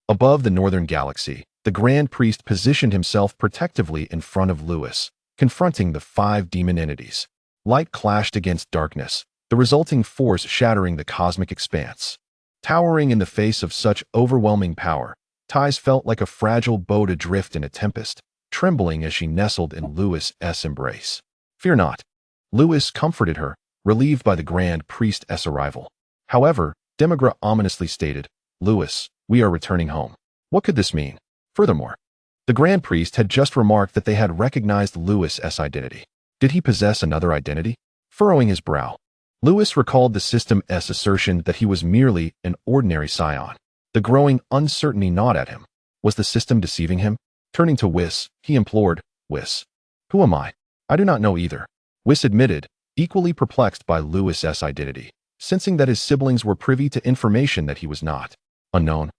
Above the northern galaxy, the Grand Priest positioned himself protectively in front of Lewis, confronting the 5 demon entities. Light clashed against darkness, the resulting force shattering the cosmic expanse. Towering in the face of such overwhelming power, Ties felt like a fragile boat adrift in a tempest, trembling as she nestled in Lewis's embrace. "Fear not." Lewis comforted her, relieved by the Grand Priest's arrival. However, Demigra ominously stated, "Lewis, we are returning home." What could this mean? Furthermore, the Grand Priest had just remarked that they had recognized Lewis's identity. Did he possess another identity? Furrowing his brow, Lewis recalled the system's assertion that he was merely an ordinary Saiyan. The growing uncertainty gnawed at him. Was the system deceiving him? Turning to Whis, he implored, "Whis, who am I? I do not know either." Whis admitted, equally perplexed by Lewis's identity, sensing that his siblings were privy to information that he was not. Unknown.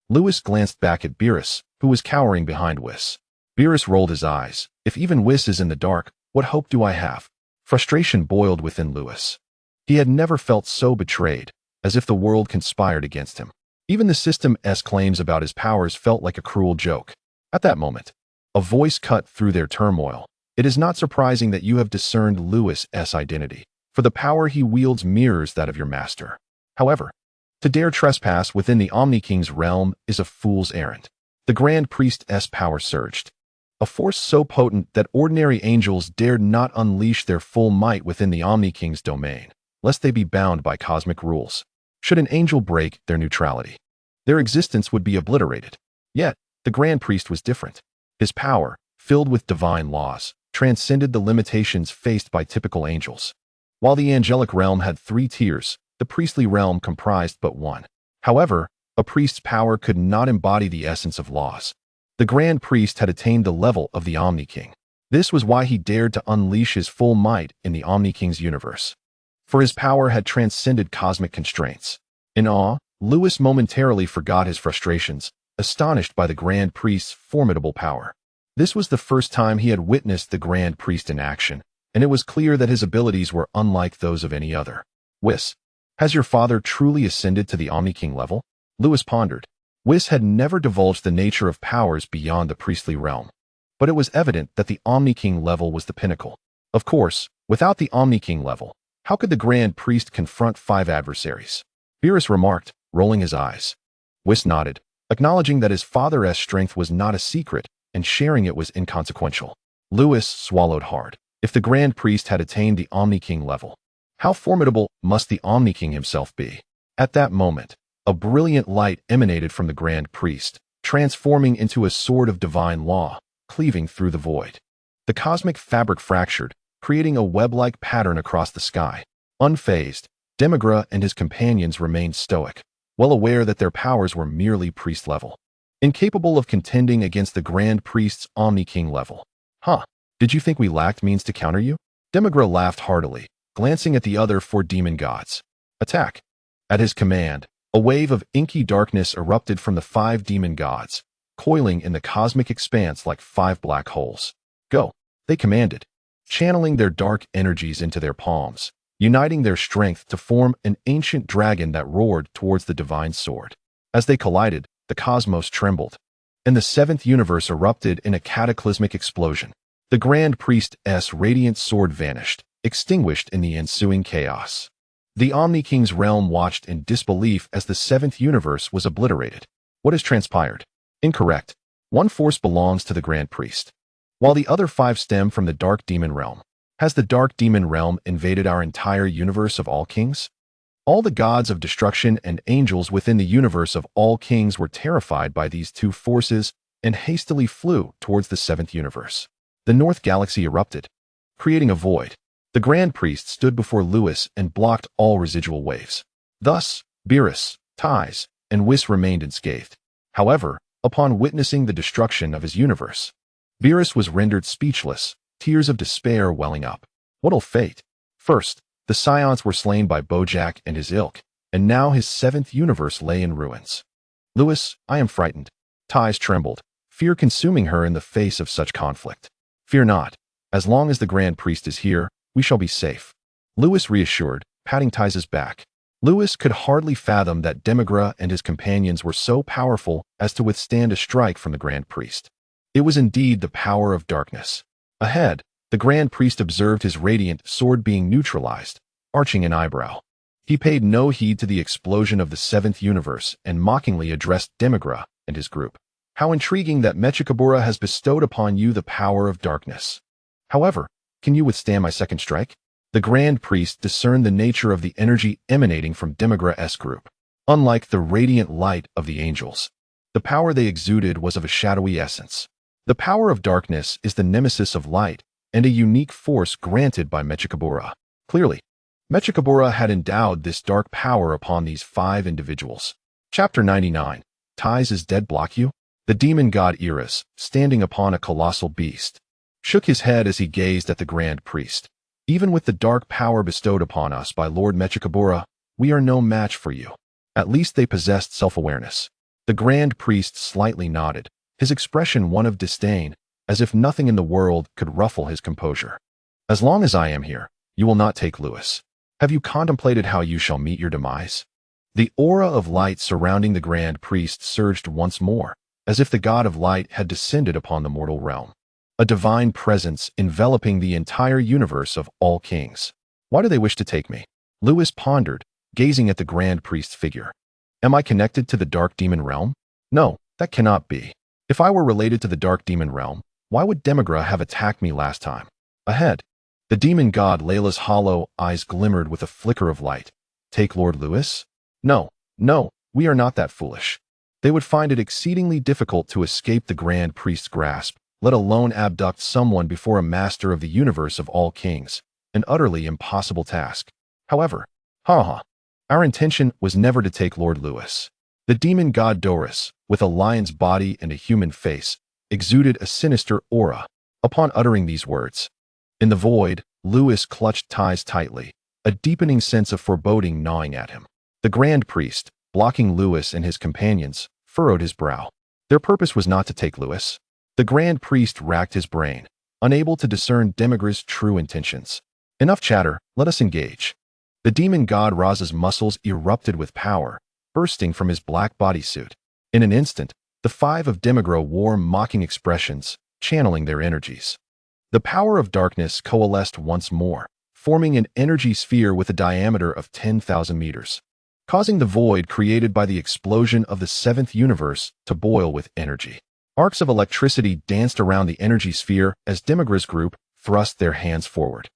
Lewis glanced back at Beerus, who was cowering behind Whis. Beerus rolled his eyes. If even Whis is in the dark, what hope do I have? Frustration boiled within Lewis. He had never felt so betrayed, as if the world conspired against him. Even the system's claims about his powers felt like a cruel joke. At that moment, a voice cut through their turmoil. "It is not surprising that you have discerned Lewis's identity, for the power he wields mirrors that of your master. However, to dare trespass within the Omni-King's realm is a fool's errand." The Grand Priest's power surged. A force so potent that ordinary angels dared not unleash their full might within the Omni-King's domain, lest they be bound by cosmic rules. Should an angel break their neutrality, their existence would be obliterated. Yet, the Grand Priest was different. His power, filled with divine laws, transcended the limitations faced by typical angels. While the angelic realm had 3 tiers, the priestly realm comprised but one. However, a priest's power could not embody the essence of laws. The Grand Priest had attained the level of the Omni-King. This was why he dared to unleash his full might in the Omni-King's universe. For his power had transcended cosmic constraints. In awe, Lewis momentarily forgot his frustrations, astonished by the Grand Priest's formidable power. This was the first time he had witnessed the Grand Priest in action, and it was clear that his abilities were unlike those of any other. "Whis, has your father truly ascended to the Omni-King level?" Lewis pondered. Whis had never divulged the nature of powers beyond the priestly realm, but it was evident that the Omni-King level was the pinnacle. Of course, without the Omni-King level, how could the Grand Priest confront 5 adversaries? Beerus remarked, rolling his eyes. Whis nodded, acknowledging that his father's strength was not a secret and sharing it was inconsequential. Lewis swallowed hard. If the Grand Priest had attained the Omni-King level, how formidable must the Omni-King himself be? At that moment, a brilliant light emanated from the Grand Priest, transforming into a sword of divine law, cleaving through the void. The cosmic fabric fractured, creating a web-like pattern across the sky. Unfazed, Demigra and his companions remained stoic, well aware that their powers were merely priest-level, incapable of contending against the Grand Priest's Omni-King level. "Huh, did you think we lacked means to counter you?" Demigra laughed heartily, glancing at the other 4 demon gods. "Attack." At his command, a wave of inky darkness erupted from the 5 demon gods, coiling in the cosmic expanse like 5 black holes. "Go." They commanded, channeling their dark energies into their palms, uniting their strength to form an ancient dragon that roared towards the divine sword. As they collided, the cosmos trembled, and the seventh universe erupted in a cataclysmic explosion. The Grand Priest's radiant sword vanished, extinguished in the ensuing chaos. The Omni-King's realm watched in disbelief as the seventh universe was obliterated. What has transpired? Incorrect. One force belongs to the Grand Priest, while the other five stem from the Dark Demon realm. Has the Dark Demon realm invaded our entire universe of all kings? All the gods of destruction and angels within the universe of all kings were terrified by these two forces and hastily flew towards the seventh universe. The North Galaxy erupted, creating a void. The Grand Priest stood before Lewis and blocked all residual waves. Thus, Beerus, Whis, and Whis remained unscathed. However, upon witnessing the destruction of his universe, Beerus was rendered speechless, tears of despair welling up. What a fate! First, the Saiyans were slain by Bojack and his ilk, and now his seventh universe lay in ruins. Lewis, I am frightened. Whis trembled, fear consuming her in the face of such conflict. Fear not. As long as the Grand Priest is here, we shall be safe. Lewis reassured, patting Whis' back. Lewis could hardly fathom that Demigra and his companions were so powerful as to withstand a strike from the Grand Priest. It was indeed the power of darkness. Ahead, the Grand Priest observed his radiant sword being neutralized, arching an eyebrow. He paid no heed to the explosion of the seventh universe and mockingly addressed Demigra and his group. How intriguing that Mechikabura has bestowed upon you the power of darkness. However, can you withstand my second strike? The Grand Priest discerned the nature of the energy emanating from Demigra's group. Unlike the radiant light of the angels, the power they exuded was of a shadowy essence. The power of darkness is the nemesis of light and a unique force granted by Mechikabura. Clearly, Mechikabura had endowed this dark power upon these five individuals. Chapter 99. Whis is dead. Block you? The demon god Eris, standing upon a colossal beast, shook his head as he gazed at the Grand Priest. Even with the dark power bestowed upon us by Lord Mechikabura, we are no match for you. At least they possessed self-awareness. The Grand Priest slightly nodded, his expression one of disdain, as if nothing in the world could ruffle his composure. As long as I am here, you will not take Lewis. Have you contemplated how you shall meet your demise? The aura of light surrounding the Grand Priest surged once more, as if the god of light had descended upon the mortal realm. A divine presence enveloping the entire universe of all kings. Why do they wish to take me? Lewis pondered, gazing at the Grand Priest's figure. Am I connected to the Dark Demon realm? No, that cannot be. If I were related to the Dark Demon realm, why would Demigra have attacked me last time? Ahead, the demon god Layla's hollow eyes glimmered with a flicker of light. Take Lord Lewis? No, we are not that foolish. They would find it exceedingly difficult to escape the Grand Priest's grasp, let alone abduct someone before a master of the universe of all kings, an utterly impossible task. However, our intention was never to take Lord Lewis. The demon god Doris, with a lion's body and a human face, exuded a sinister aura. Upon uttering these words, in the void, Lewis clutched Whis tightly, a deepening sense of foreboding gnawing at him. The Grand Priest, blocking Lewis and his companions, furrowed his brow. Their purpose was not to take Lewis. The Grand Priest racked his brain, unable to discern Demigra's true intentions. Enough chatter, let us engage. The demon god Raza's muscles erupted with power, bursting from his black bodysuit. In an instant, the five of Demigra wore mocking expressions, channeling their energies. The power of darkness coalesced once more, forming an energy sphere with a diameter of 10,000 meters, causing the void created by the explosion of the seventh universe to boil with energy. Arcs of electricity danced around the energy sphere as Demigra's group thrust their hands forward.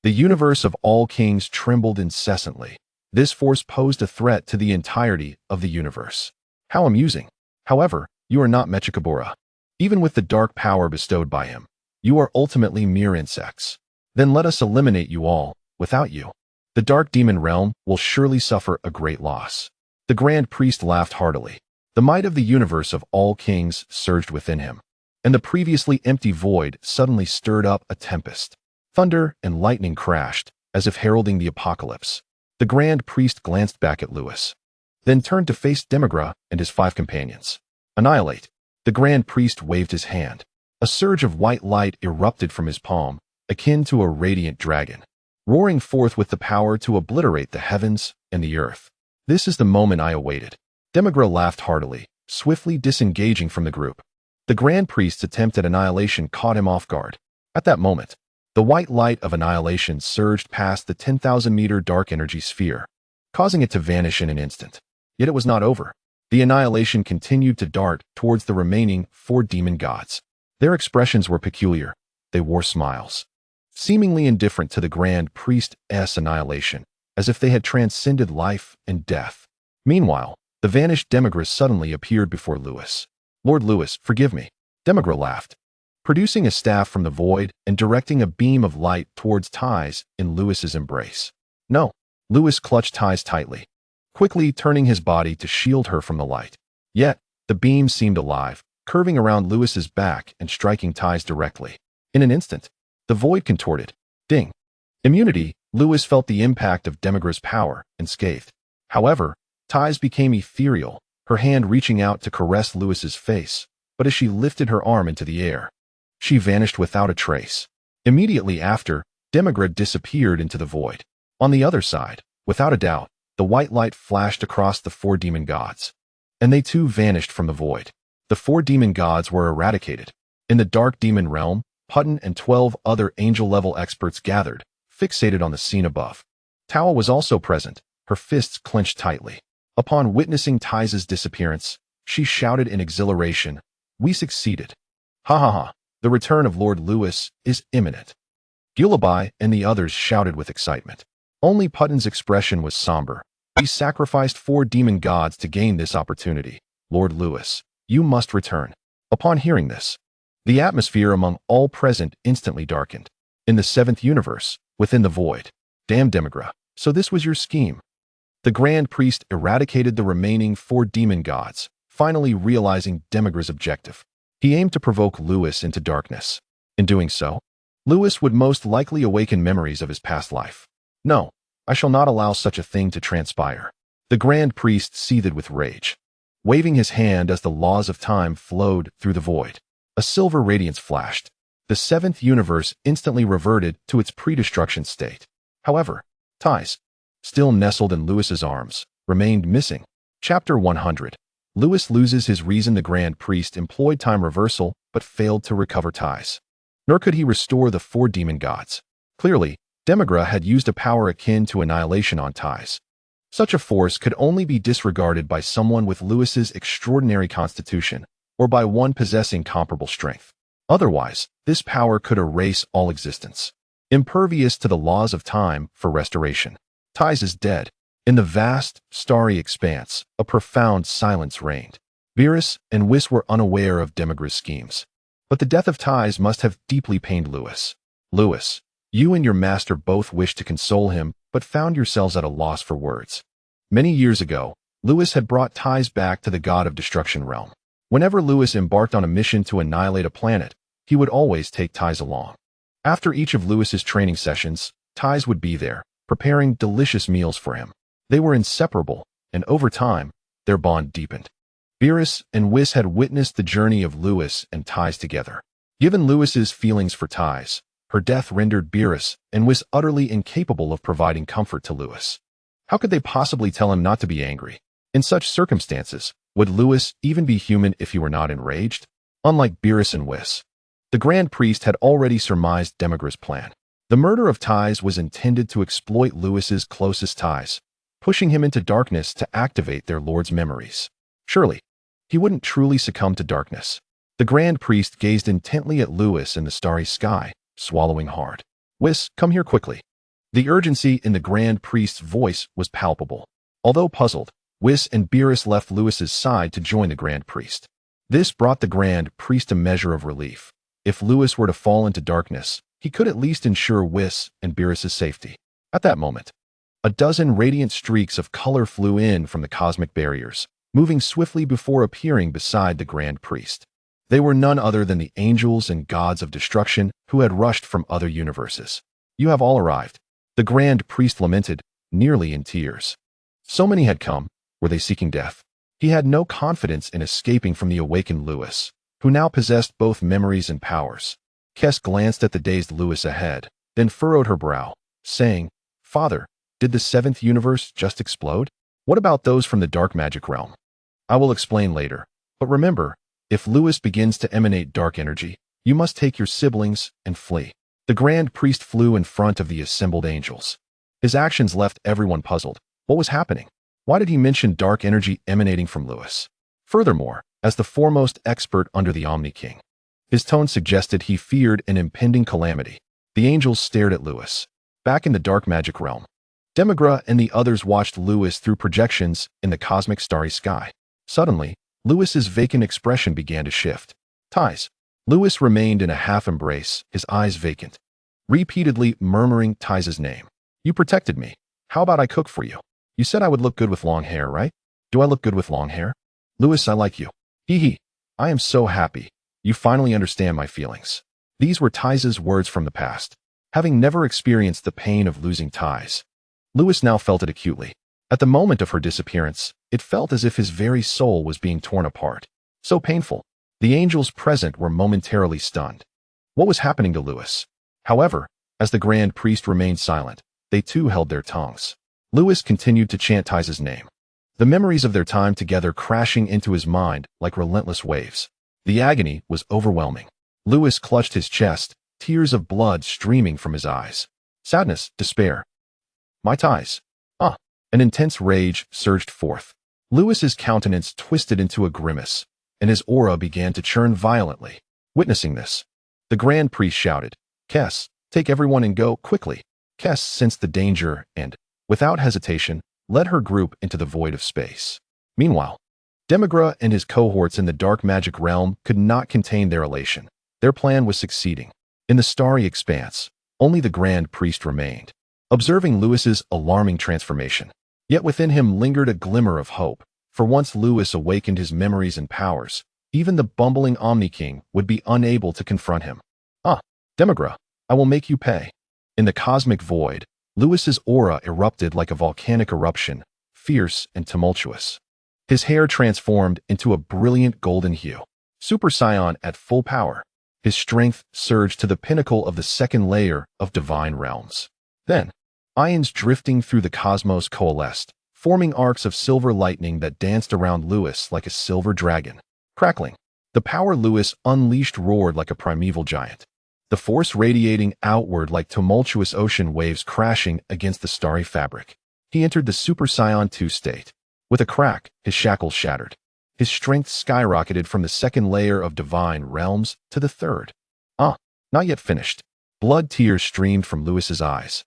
The universe of all kings trembled incessantly. This force posed a threat to the entirety of the universe. How amusing. However, you are not Mechikabura. Even with the dark power bestowed by him, you are ultimately mere insects. Then let us eliminate you all. Without you, the Dark Demon realm will surely suffer a great loss. The Grand Priest laughed heartily. The might of the universe of all kings surged within him, and the previously empty void suddenly stirred up a tempest. Thunder and lightning crashed, as if heralding the apocalypse. The Grand Priest glanced back at Lewis, then turned to face Demigra and his five companions. Annihilate. The Grand Priest waved his hand. A surge of white light erupted from his palm, akin to a radiant dragon, roaring forth with the power to obliterate the heavens and the earth. This is the moment I awaited. Demigra laughed heartily, swiftly disengaging from the group. The Grand Priest's attempt at annihilation caught him off guard. At that moment, the white light of annihilation surged past the 10,000-meter dark energy sphere, causing it to vanish in an instant. Yet it was not over. The annihilation continued to dart towards the remaining 4 demon gods. Their expressions were peculiar. They wore smiles, seemingly indifferent to the Grand Priest's annihilation, as if they had transcended life and death. Meanwhile, the vanished Demigra suddenly appeared before Lewis. "Lord Lewis, forgive me." Demigra laughed, producing a staff from the void and directing a beam of light towards Ties in Lewis's embrace. "No." Lewis clutched Ties tightly, quickly turning his body to shield her from the light. Yet, the beam seemed alive, curving around Lewis's back and striking Ties directly. In an instant, the void contorted. Ding. Immunity. Lewis felt the impact of Demigra's power and scathed. However, Ties became ethereal, her hand reaching out to caress Lewis's face, but as she lifted her arm into the air, she vanished without a trace. Immediately after, Demigra disappeared into the void. On the other side, without a doubt, the white light flashed across the 4 demon gods, and they too vanished from the void. The 4 demon gods were eradicated. In the dark demon realm, Hutton and 12 other angel-level experts gathered, fixated on the scene above. Tawa was also present, her fists clenched tightly. Upon witnessing Ties' disappearance, she shouted in exhilaration, "We succeeded. Ha ha ha, the return of Lord Lewis is imminent." Gillaby and the others shouted with excitement. Only Putton's expression was somber. "We sacrificed 4 demon gods to gain this opportunity. Lord Lewis, you must return." Upon hearing this, the atmosphere among all present instantly darkened. In the 7th universe, within the void. "Damn Demigra, so this was your scheme." The Grand Priest eradicated the remaining 4 demon gods, finally realizing Demigra's objective. He aimed to provoke Lewis into darkness. In doing so, Lewis would most likely awaken memories of his past life. "No, I shall not allow such a thing to transpire." The Grand Priest seethed with rage, waving his hand as the laws of time flowed through the void. A silver radiance flashed. The 7th universe instantly reverted to its pre-destruction state. However, Ties, still nestled in Lewis's arms, remained missing. Chapter 100. Lewis loses his reason. The Grand Priest employed time reversal, but failed to recover Ties. Nor could he restore the 4 demon gods. Clearly, Demigra had used a power akin to annihilation on Ties. Such a force could only be disregarded by someone with Lewis's extraordinary constitution, or by one possessing comparable strength. Otherwise, this power could erase all existence, impervious to the laws of time for restoration. Ties is dead. In the vast, starry expanse, a profound silence reigned. Beerus and Whis were unaware of Demigra's schemes. But the death of Ties must have deeply pained Lewis. "Lewis, you and your master both wished to console him, but found yourselves at a loss for words." Many years ago, Lewis had brought Ties back to the God of Destruction realm. Whenever Lewis embarked on a mission to annihilate a planet, he would always take Ties along. After each of Lewis's training sessions, Ties would be there, preparing delicious meals for him. They were inseparable, and over time, their bond deepened. Beerus and Whis had witnessed the journey of Lewis and Ties together. Given Lewis's feelings for Ties, her death rendered Beerus and Whis utterly incapable of providing comfort to Lewis. How could they possibly tell him not to be angry? In such circumstances, would Lewis even be human if he were not enraged? Unlike Beerus and Whis, the Grand Priest had already surmised Demigra's plan. The murder of Ties was intended to exploit Lewis's closest ties, pushing him into darkness to activate their lord's memories. Surely, he wouldn't truly succumb to darkness. The Grand Priest gazed intently at Lewis in the starry sky, swallowing hard. "Whis, come here quickly." The urgency in the Grand Priest's voice was palpable. Although puzzled, Whis and Beerus left Lewis's side to join the Grand Priest. This brought the Grand Priest a measure of relief. If Lewis were to fall into darkness, he could at least ensure Whis and Beerus's safety. At that moment, a dozen radiant streaks of color flew in from the cosmic barriers, moving swiftly before appearing beside the Grand Priest. They were none other than the angels and gods of destruction who had rushed from other universes. "You have all arrived," the Grand Priest lamented, nearly in tears. So many had come. Were they seeking death? He had no confidence in escaping from the awakened Lewis. who now possessed both memories and powers. Kess glanced at the dazed Lewis ahead, then furrowed her brow, saying, "Father, did the seventh universe just explode? What about those from the dark magic realm?" "I will explain later. But remember, if Lewis begins to emanate dark energy, you must take your siblings and flee." The Grand Priest flew in front of the assembled angels. His actions left everyone puzzled. What was happening? Why did he mention dark energy emanating from Lewis? Furthermore, as the foremost expert under the Omni-King, his tone suggested he feared an impending calamity. The angels stared at Lewis. Back in the dark magic realm, Demigra and the others watched Lewis through projections in the cosmic starry sky. Suddenly, Lewis's vacant expression began to shift. "Ties." Lewis remained in a half-embrace, his eyes vacant, repeatedly murmuring Ties' name. "You protected me. How about I cook for you? You said I would look good with long hair, right? Do I look good with long hair? Lewis, I like you. Hee hee. I am so happy. You finally understand my feelings." These were Ties' words from the past. Having never experienced the pain of losing Ties, Lewis now felt it acutely. At the moment of her disappearance, it felt as if his very soul was being torn apart. So painful. The angels present were momentarily stunned. What was happening to Lewis? However, as the Grand Priest remained silent, they too held their tongues. Lewis continued to chant Ties' name, the memories of their time together crashing into his mind like relentless waves. The agony was overwhelming. Lewis clutched his chest, tears of blood streaming from his eyes. Sadness, despair. "My Ties." An intense rage surged forth. Lewis's countenance twisted into a grimace, and his aura began to churn violently. Witnessing this, the Grand Priest shouted, "Kess, take everyone and go, quickly." Kess sensed the danger and, without hesitation, led her group into the void of space. Meanwhile, Demigra and his cohorts in the dark magic realm could not contain their elation. Their plan was succeeding. In the starry expanse, only the Grand Priest remained, observing Lewis's alarming transformation. Yet within him lingered a glimmer of hope, for once Lewis awakened his memories and powers, even the bumbling Omni-King would be unable to confront him. Demigra, I will make you pay." In the cosmic void, Lewis's aura erupted like a volcanic eruption, fierce and tumultuous. His hair transformed into a brilliant golden hue. Super Saiyan at full power. His strength surged to the pinnacle of the second layer of divine realms. Then, ions drifting through the cosmos coalesced, forming arcs of silver lightning that danced around Lewis like a silver dragon. Crackling, the power Lewis unleashed roared like a primeval giant, the force radiating outward like tumultuous ocean waves crashing against the starry fabric. He entered the Super Saiyan 2 state. With a crack, his shackles shattered. His strength skyrocketed from the second layer of divine realms to the third. Not yet finished. Blood tears streamed from Lewis's eyes,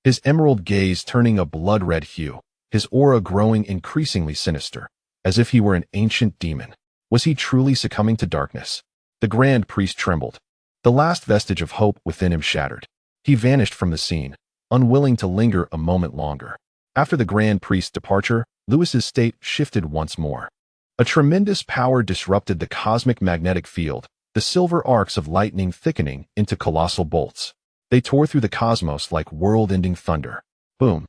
his emerald gaze turning a blood-red hue, his aura growing increasingly sinister, as if he were an ancient demon. Was he truly succumbing to darkness? The Grand Priest trembled. The last vestige of hope within him shattered. He vanished from the scene, unwilling to linger a moment longer. After the Grand Priest's departure, Lewis's state shifted once more. A tremendous power disrupted the cosmic magnetic field, the silver arcs of lightning thickening into colossal bolts. They tore through the cosmos like world-ending thunder. Boom.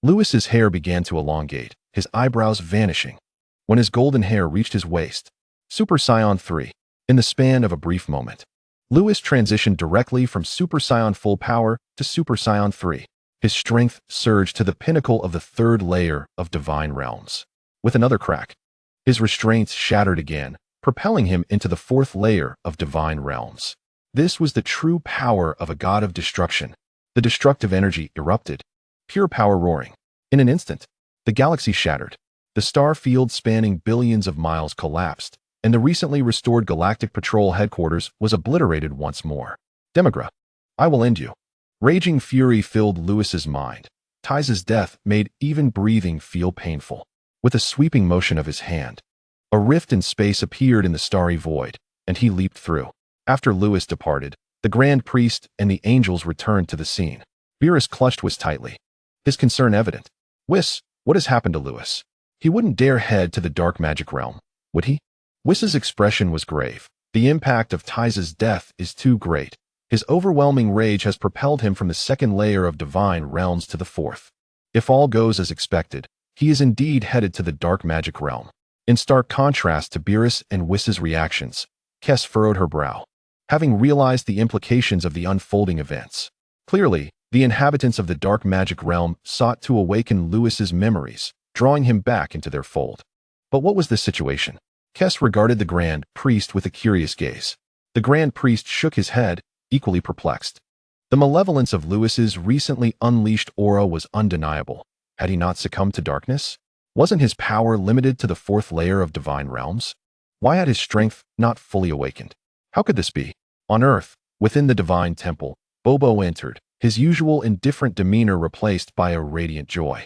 Lewis's hair began to elongate, his eyebrows vanishing. When his golden hair reached his waist, Super Saiyan 3. In the span of a brief moment, Lewis transitioned directly from Super Saiyan full power to Super Saiyan 3. His strength surged to the pinnacle of the third layer of divine realms. With another crack, his restraints shattered again, propelling him into the fourth layer of divine realms. This was the true power of a god of destruction. The destructive energy erupted, pure power roaring. In an instant, the galaxy shattered. The star field spanning billions of miles collapsed, and the recently restored Galactic Patrol headquarters was obliterated once more. Demigra, I will end you. Raging fury filled Lewis's mind. Ties' death made even breathing feel painful. With a sweeping motion of his hand, a rift in space appeared in the starry void, and he leaped through. After Lewis departed, the Grand Priest and the angels returned to the scene. Beerus clutched Whis tightly, his concern evident. "Whis, what has happened to Lewis? He wouldn't dare head to the dark magic realm, would he?" Whis's expression was grave. The impact of Ties' death is too great. His overwhelming rage has propelled him from the second layer of divine realms to the fourth. If all goes as expected, he is indeed headed to the dark magic realm. In stark contrast to Beerus and Whis's reactions, Kess furrowed her brow, having realized the implications of the unfolding events. Clearly, the inhabitants of the dark magic realm sought to awaken Lewis's memories, drawing him back into their fold. But what was this situation? Kess regarded the Grand Priest with a curious gaze. The Grand Priest shook his head, equally perplexed. The malevolence of Lewis's recently unleashed aura was undeniable. Had he not succumbed to darkness? Wasn't his power limited to the fourth layer of divine realms? Why had his strength not fully awakened? How could this be? On Earth, within the divine temple, Bobo entered, his usual indifferent demeanor replaced by a radiant joy.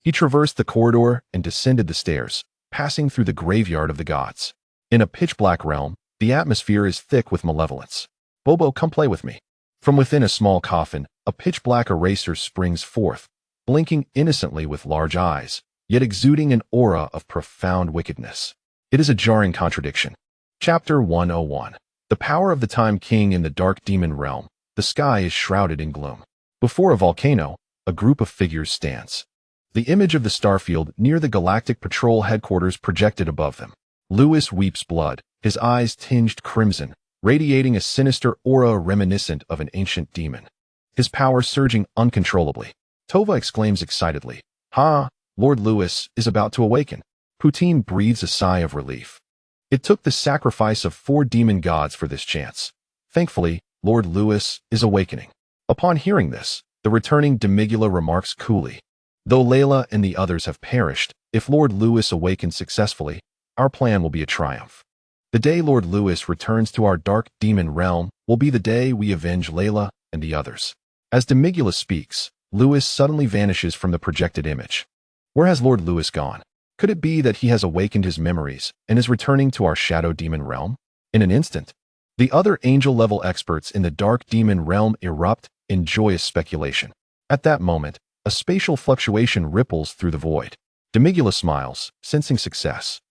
He traversed the corridor and descended the stairs, passing through the graveyard of the gods. In a pitch-black realm, the atmosphere is thick with malevolence. Bobo, come play with me. From within a small coffin, a pitch-black eraser springs forth, blinking innocently with large eyes, yet exuding an aura of profound wickedness. It is a jarring contradiction. Chapter 101. The power of the Time King in the dark demon realm. The sky is shrouded in gloom. Before a volcano, a group of figures stands. The image of the starfield near the Galactic Patrol headquarters projected above them. Lewis weeps blood, his eyes tinged crimson, radiating a sinister aura reminiscent of an ancient demon. His power surging uncontrollably. Tova exclaims excitedly, "Ha! Lord Lewis is about to awaken." Poutine breathes a sigh of relief. It took the sacrifice of 4 demon gods for this chance. Thankfully, Lord Lewis is awakening. Upon hearing this, the returning Demigula remarks coolly, "Though Layla and the others have perished, if Lord Lewis awakens successfully, our plan will be a triumph. The day Lord Lewis returns to our dark demon realm will be the day we avenge Layla and the others." As Demigula speaks, Lewis suddenly vanishes from the projected image. Where has Lord Lewis gone? Could it be that he has awakened his memories and is returning to our shadow demon realm? In an instant, the other angel-level experts in the dark demon realm erupt in joyous speculation. At that moment, a spatial fluctuation ripples through the void. Demigula smiles, sensing success.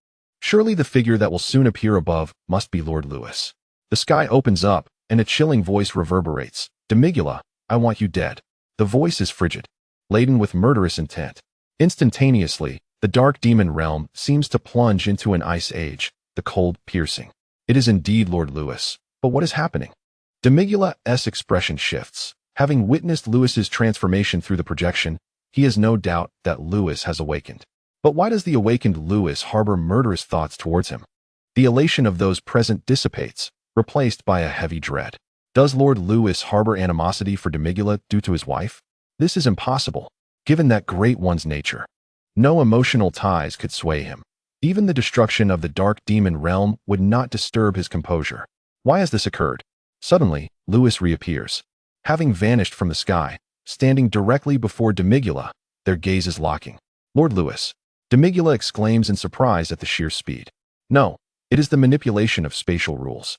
Surely the figure that will soon appear above must be Lord Lewis. The sky opens up, and a chilling voice reverberates. "Demigula, I want you dead." The voice is frigid, laden with murderous intent. Instantaneously, the dark demon realm seems to plunge into an ice age, the cold piercing. It is indeed Lord Lewis, but what is happening? Demigula's expression shifts. Having witnessed Lewis's transformation through the projection, he has no doubt that Lewis has awakened. But why does the awakened Lewis harbor murderous thoughts towards him? The elation of those present dissipates, replaced by a heavy dread. Does Lord Lewis harbor animosity for Demigula due to his wife? This is impossible, given that great one's nature. No emotional ties could sway him. Even the destruction of the dark demon realm would not disturb his composure. Why has this occurred? Suddenly, Lewis reappears. Having vanished from the sky, standing directly before Demigula, their gazes locking. "Lord Lewis." Demigula exclaims in surprise at the sheer speed. "No, it is the manipulation of spatial rules.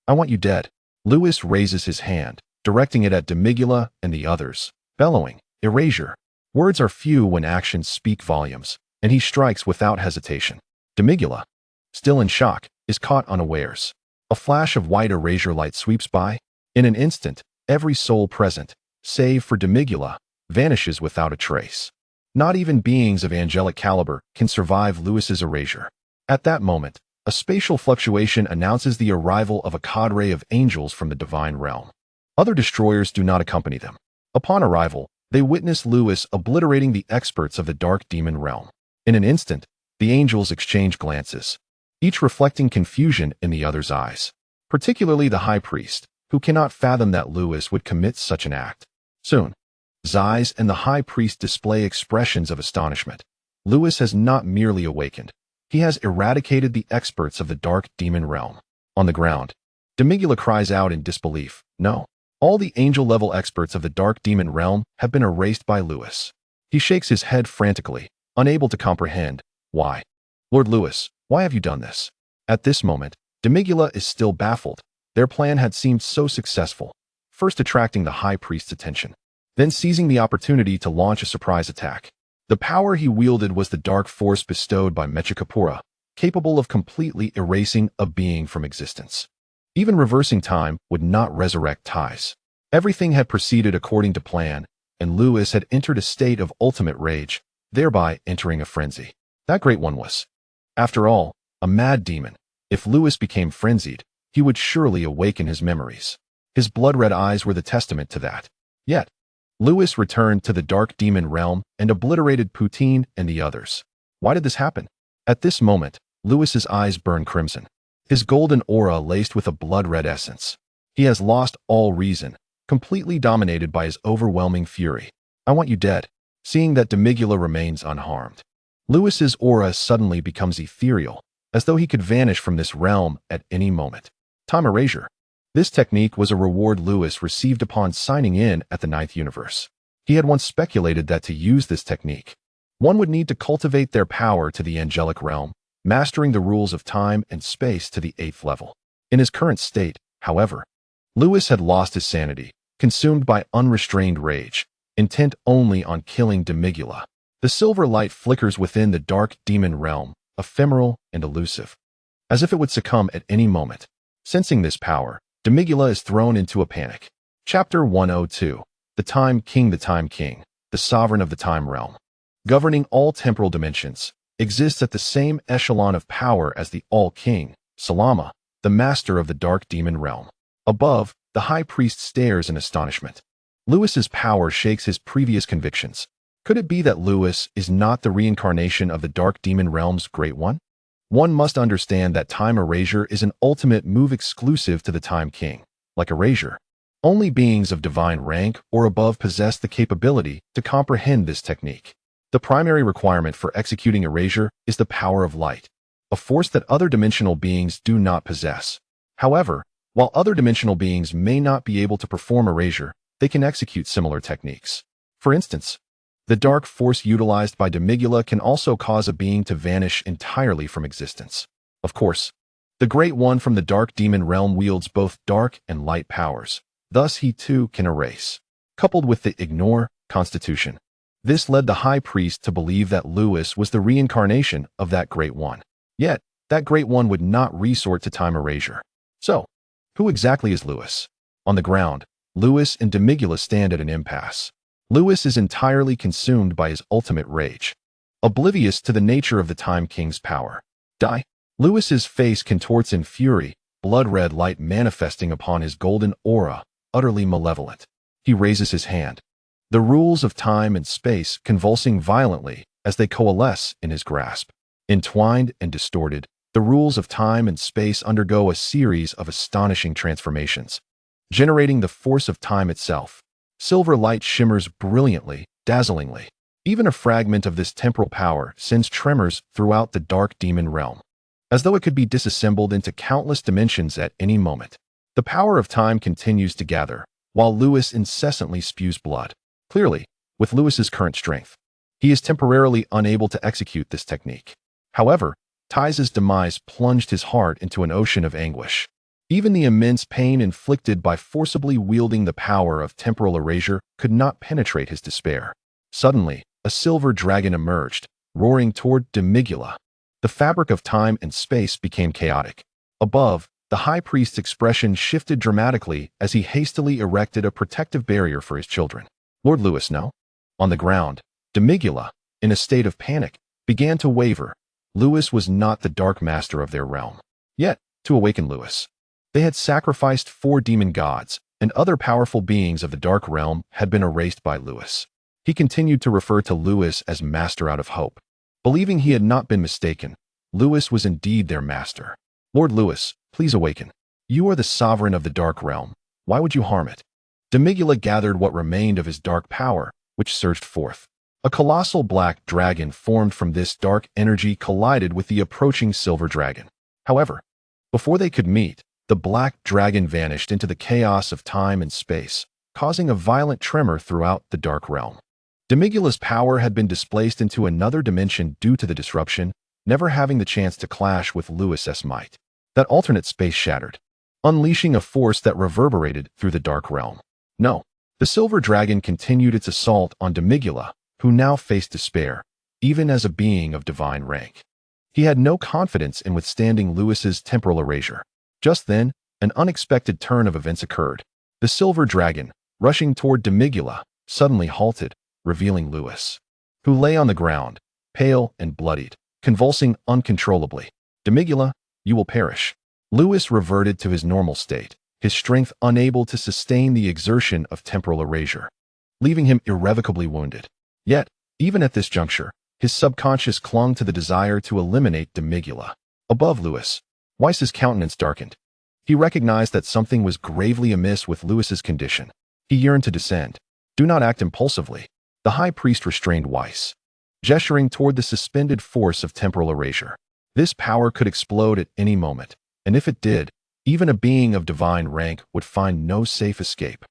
I want you dead." Lewis raises his hand, directing it at Demigula and the others, bellowing, "Erasure." Words are few when actions speak volumes, and he strikes without hesitation. Demigula, still in shock, is caught unawares. A flash of white erasure light sweeps by. In an instant, every soul present, save for Demigula, vanishes without a trace. Not even beings of angelic caliber can survive Lewis's erasure. At that moment, a spatial fluctuation announces the arrival of a cadre of angels from the divine realm. Other destroyers do not accompany them. Upon arrival, they witness Lewis obliterating the experts of the dark demon realm. In an instant, the angels exchange glances, each reflecting confusion in the other's eyes, particularly the high priest, who cannot fathom that Lewis would commit such an act. Soon, Zeiss and the high priest display expressions of astonishment. Lewis has not merely awakened. He has eradicated the experts of the dark demon realm. On the ground, Demigula cries out in disbelief, "No. All the angel-level experts of the dark demon realm have been erased by Lewis." He shakes his head frantically, unable to comprehend. Why? "Lord Lewis, why have you done this?" At this moment, Demigula is still baffled. Their plan had seemed so successful, first attracting the high priest's attention, then seizing the opportunity to launch a surprise attack. The power he wielded was the dark force bestowed by Mechikapura, capable of completely erasing a being from existence. Even reversing time would not resurrect ties. Everything had proceeded according to plan, and Lewis had entered a state of ultimate rage, thereby entering a frenzy. That great one was, after all, a mad demon. If Lewis became frenzied, he would surely awaken his memories. His blood-red eyes were the testament to that. Yet, Lewis returned to the dark demon realm and obliterated Poutine and the others. Why did this happen? At this moment, Lewis's eyes burned crimson. His golden aura laced with a blood-red essence. He has lost all reason, completely dominated by his overwhelming fury. I want you dead. Seeing that Demigula remains unharmed, Lewis's aura suddenly becomes ethereal, as though he could vanish from this realm at any moment. Time erasure. This technique was a reward Lewis received upon signing in at the Ninth Universe. He had once speculated that to use this technique, one would need to cultivate their power to the angelic realm, mastering the rules of time and space to the 8th level. In his current state, however, Lewis had lost his sanity, consumed by unrestrained rage, intent only on killing Demigula. The silver light flickers within the dark demon realm, ephemeral and elusive, as if it would succumb at any moment. Sensing this power, Demigula is thrown into a panic. Chapter 102. The Time King. The Time King, the sovereign of the time realm, governing all temporal dimensions, exists at the same echelon of power as the All-King, Salama, the master of the dark demon realm. Above, the high priest stares in astonishment. Lewis's power shakes his previous convictions. Could it be that Lewis is not the reincarnation of the dark demon realm's Great One? One must understand that time erasure is an ultimate move exclusive to the Time King. Like erasure, only beings of divine rank or above possess the capability to comprehend this technique. The primary requirement for executing erasure is the power of light, a force that other dimensional beings do not possess. However, while other dimensional beings may not be able to perform erasure, they can execute similar techniques. For instance, the dark force utilized by Demigula can also cause a being to vanish entirely from existence. Of course, the Great One from the dark demon realm wields both dark and light powers. Thus he too can erase. Coupled with the ignore constitution, this led the high priest to believe that Lewis was the reincarnation of that Great One. Yet, that Great One would not resort to time erasure. So, who exactly is Lewis? On the ground, Lewis and Demigula stand at an impasse. Lewis is entirely consumed by his ultimate rage, oblivious to the nature of the Time King's power. Die. Lewis's face contorts in fury, blood-red light manifesting upon his golden aura, utterly malevolent. He raises his hand, the rules of time and space convulsing violently as they coalesce in his grasp. Entwined and distorted, the rules of time and space undergo a series of astonishing transformations, generating the force of time itself. Silver light shimmers brilliantly, dazzlingly. Even a fragment of this temporal power sends tremors throughout the dark demon realm, as though it could be disassembled into countless dimensions at any moment. The power of time continues to gather, while Lewis incessantly spews blood. Clearly, with Lewis's current strength, he is temporarily unable to execute this technique. However, Ty's demise plunged his heart into an ocean of anguish. Even the immense pain inflicted by forcibly wielding the power of temporal erasure could not penetrate his despair. Suddenly, a silver dragon emerged, roaring toward Demigula. The fabric of time and space became chaotic. Above, the high priest's expression shifted dramatically as he hastily erected a protective barrier for his children. Lord Lewis, no? On the ground, Demigula, in a state of panic, began to waver. Lewis was not the dark master of their realm. Yet, to awaken Lewis, they had sacrificed 4 demon gods, and other powerful beings of the dark realm had been erased by Lewis. He continued to refer to Lewis as master out of hope. Believing he had not been mistaken, Lewis was indeed their master. Lord Lewis, please awaken. You are the sovereign of the dark realm. Why would you harm it? Demigula gathered what remained of his dark power, which surged forth. A colossal black dragon formed from this dark energy collided with the approaching silver dragon. However, before they could meet, the black dragon vanished into the chaos of time and space, causing a violent tremor throughout the dark realm. Demigula's power had been displaced into another dimension due to the disruption, never having the chance to clash with Lewis's might. That alternate space shattered, unleashing a force that reverberated through the dark realm. No, the silver dragon continued its assault on Demigula, who now faced despair, even as a being of divine rank. He had no confidence in withstanding Lewis's temporal erasure. Just then, an unexpected turn of events occurred. The silver dragon, rushing toward Demigula, suddenly halted, revealing Lewis, who lay on the ground, pale and bloodied, convulsing uncontrollably. Demigula, you will perish. Lewis reverted to his normal state, his strength unable to sustain the exertion of temporal erasure, leaving him irrevocably wounded. Yet, even at this juncture, his subconscious clung to the desire to eliminate Demigula. Above Lewis, Whis' countenance darkened. He recognized that something was gravely amiss with Lewis's condition. He yearned to descend. Do not act impulsively. The high priest restrained Whis, gesturing toward the suspended force of temporal erasure. This power could explode at any moment, and if it did, even a being of divine rank would find no safe escape.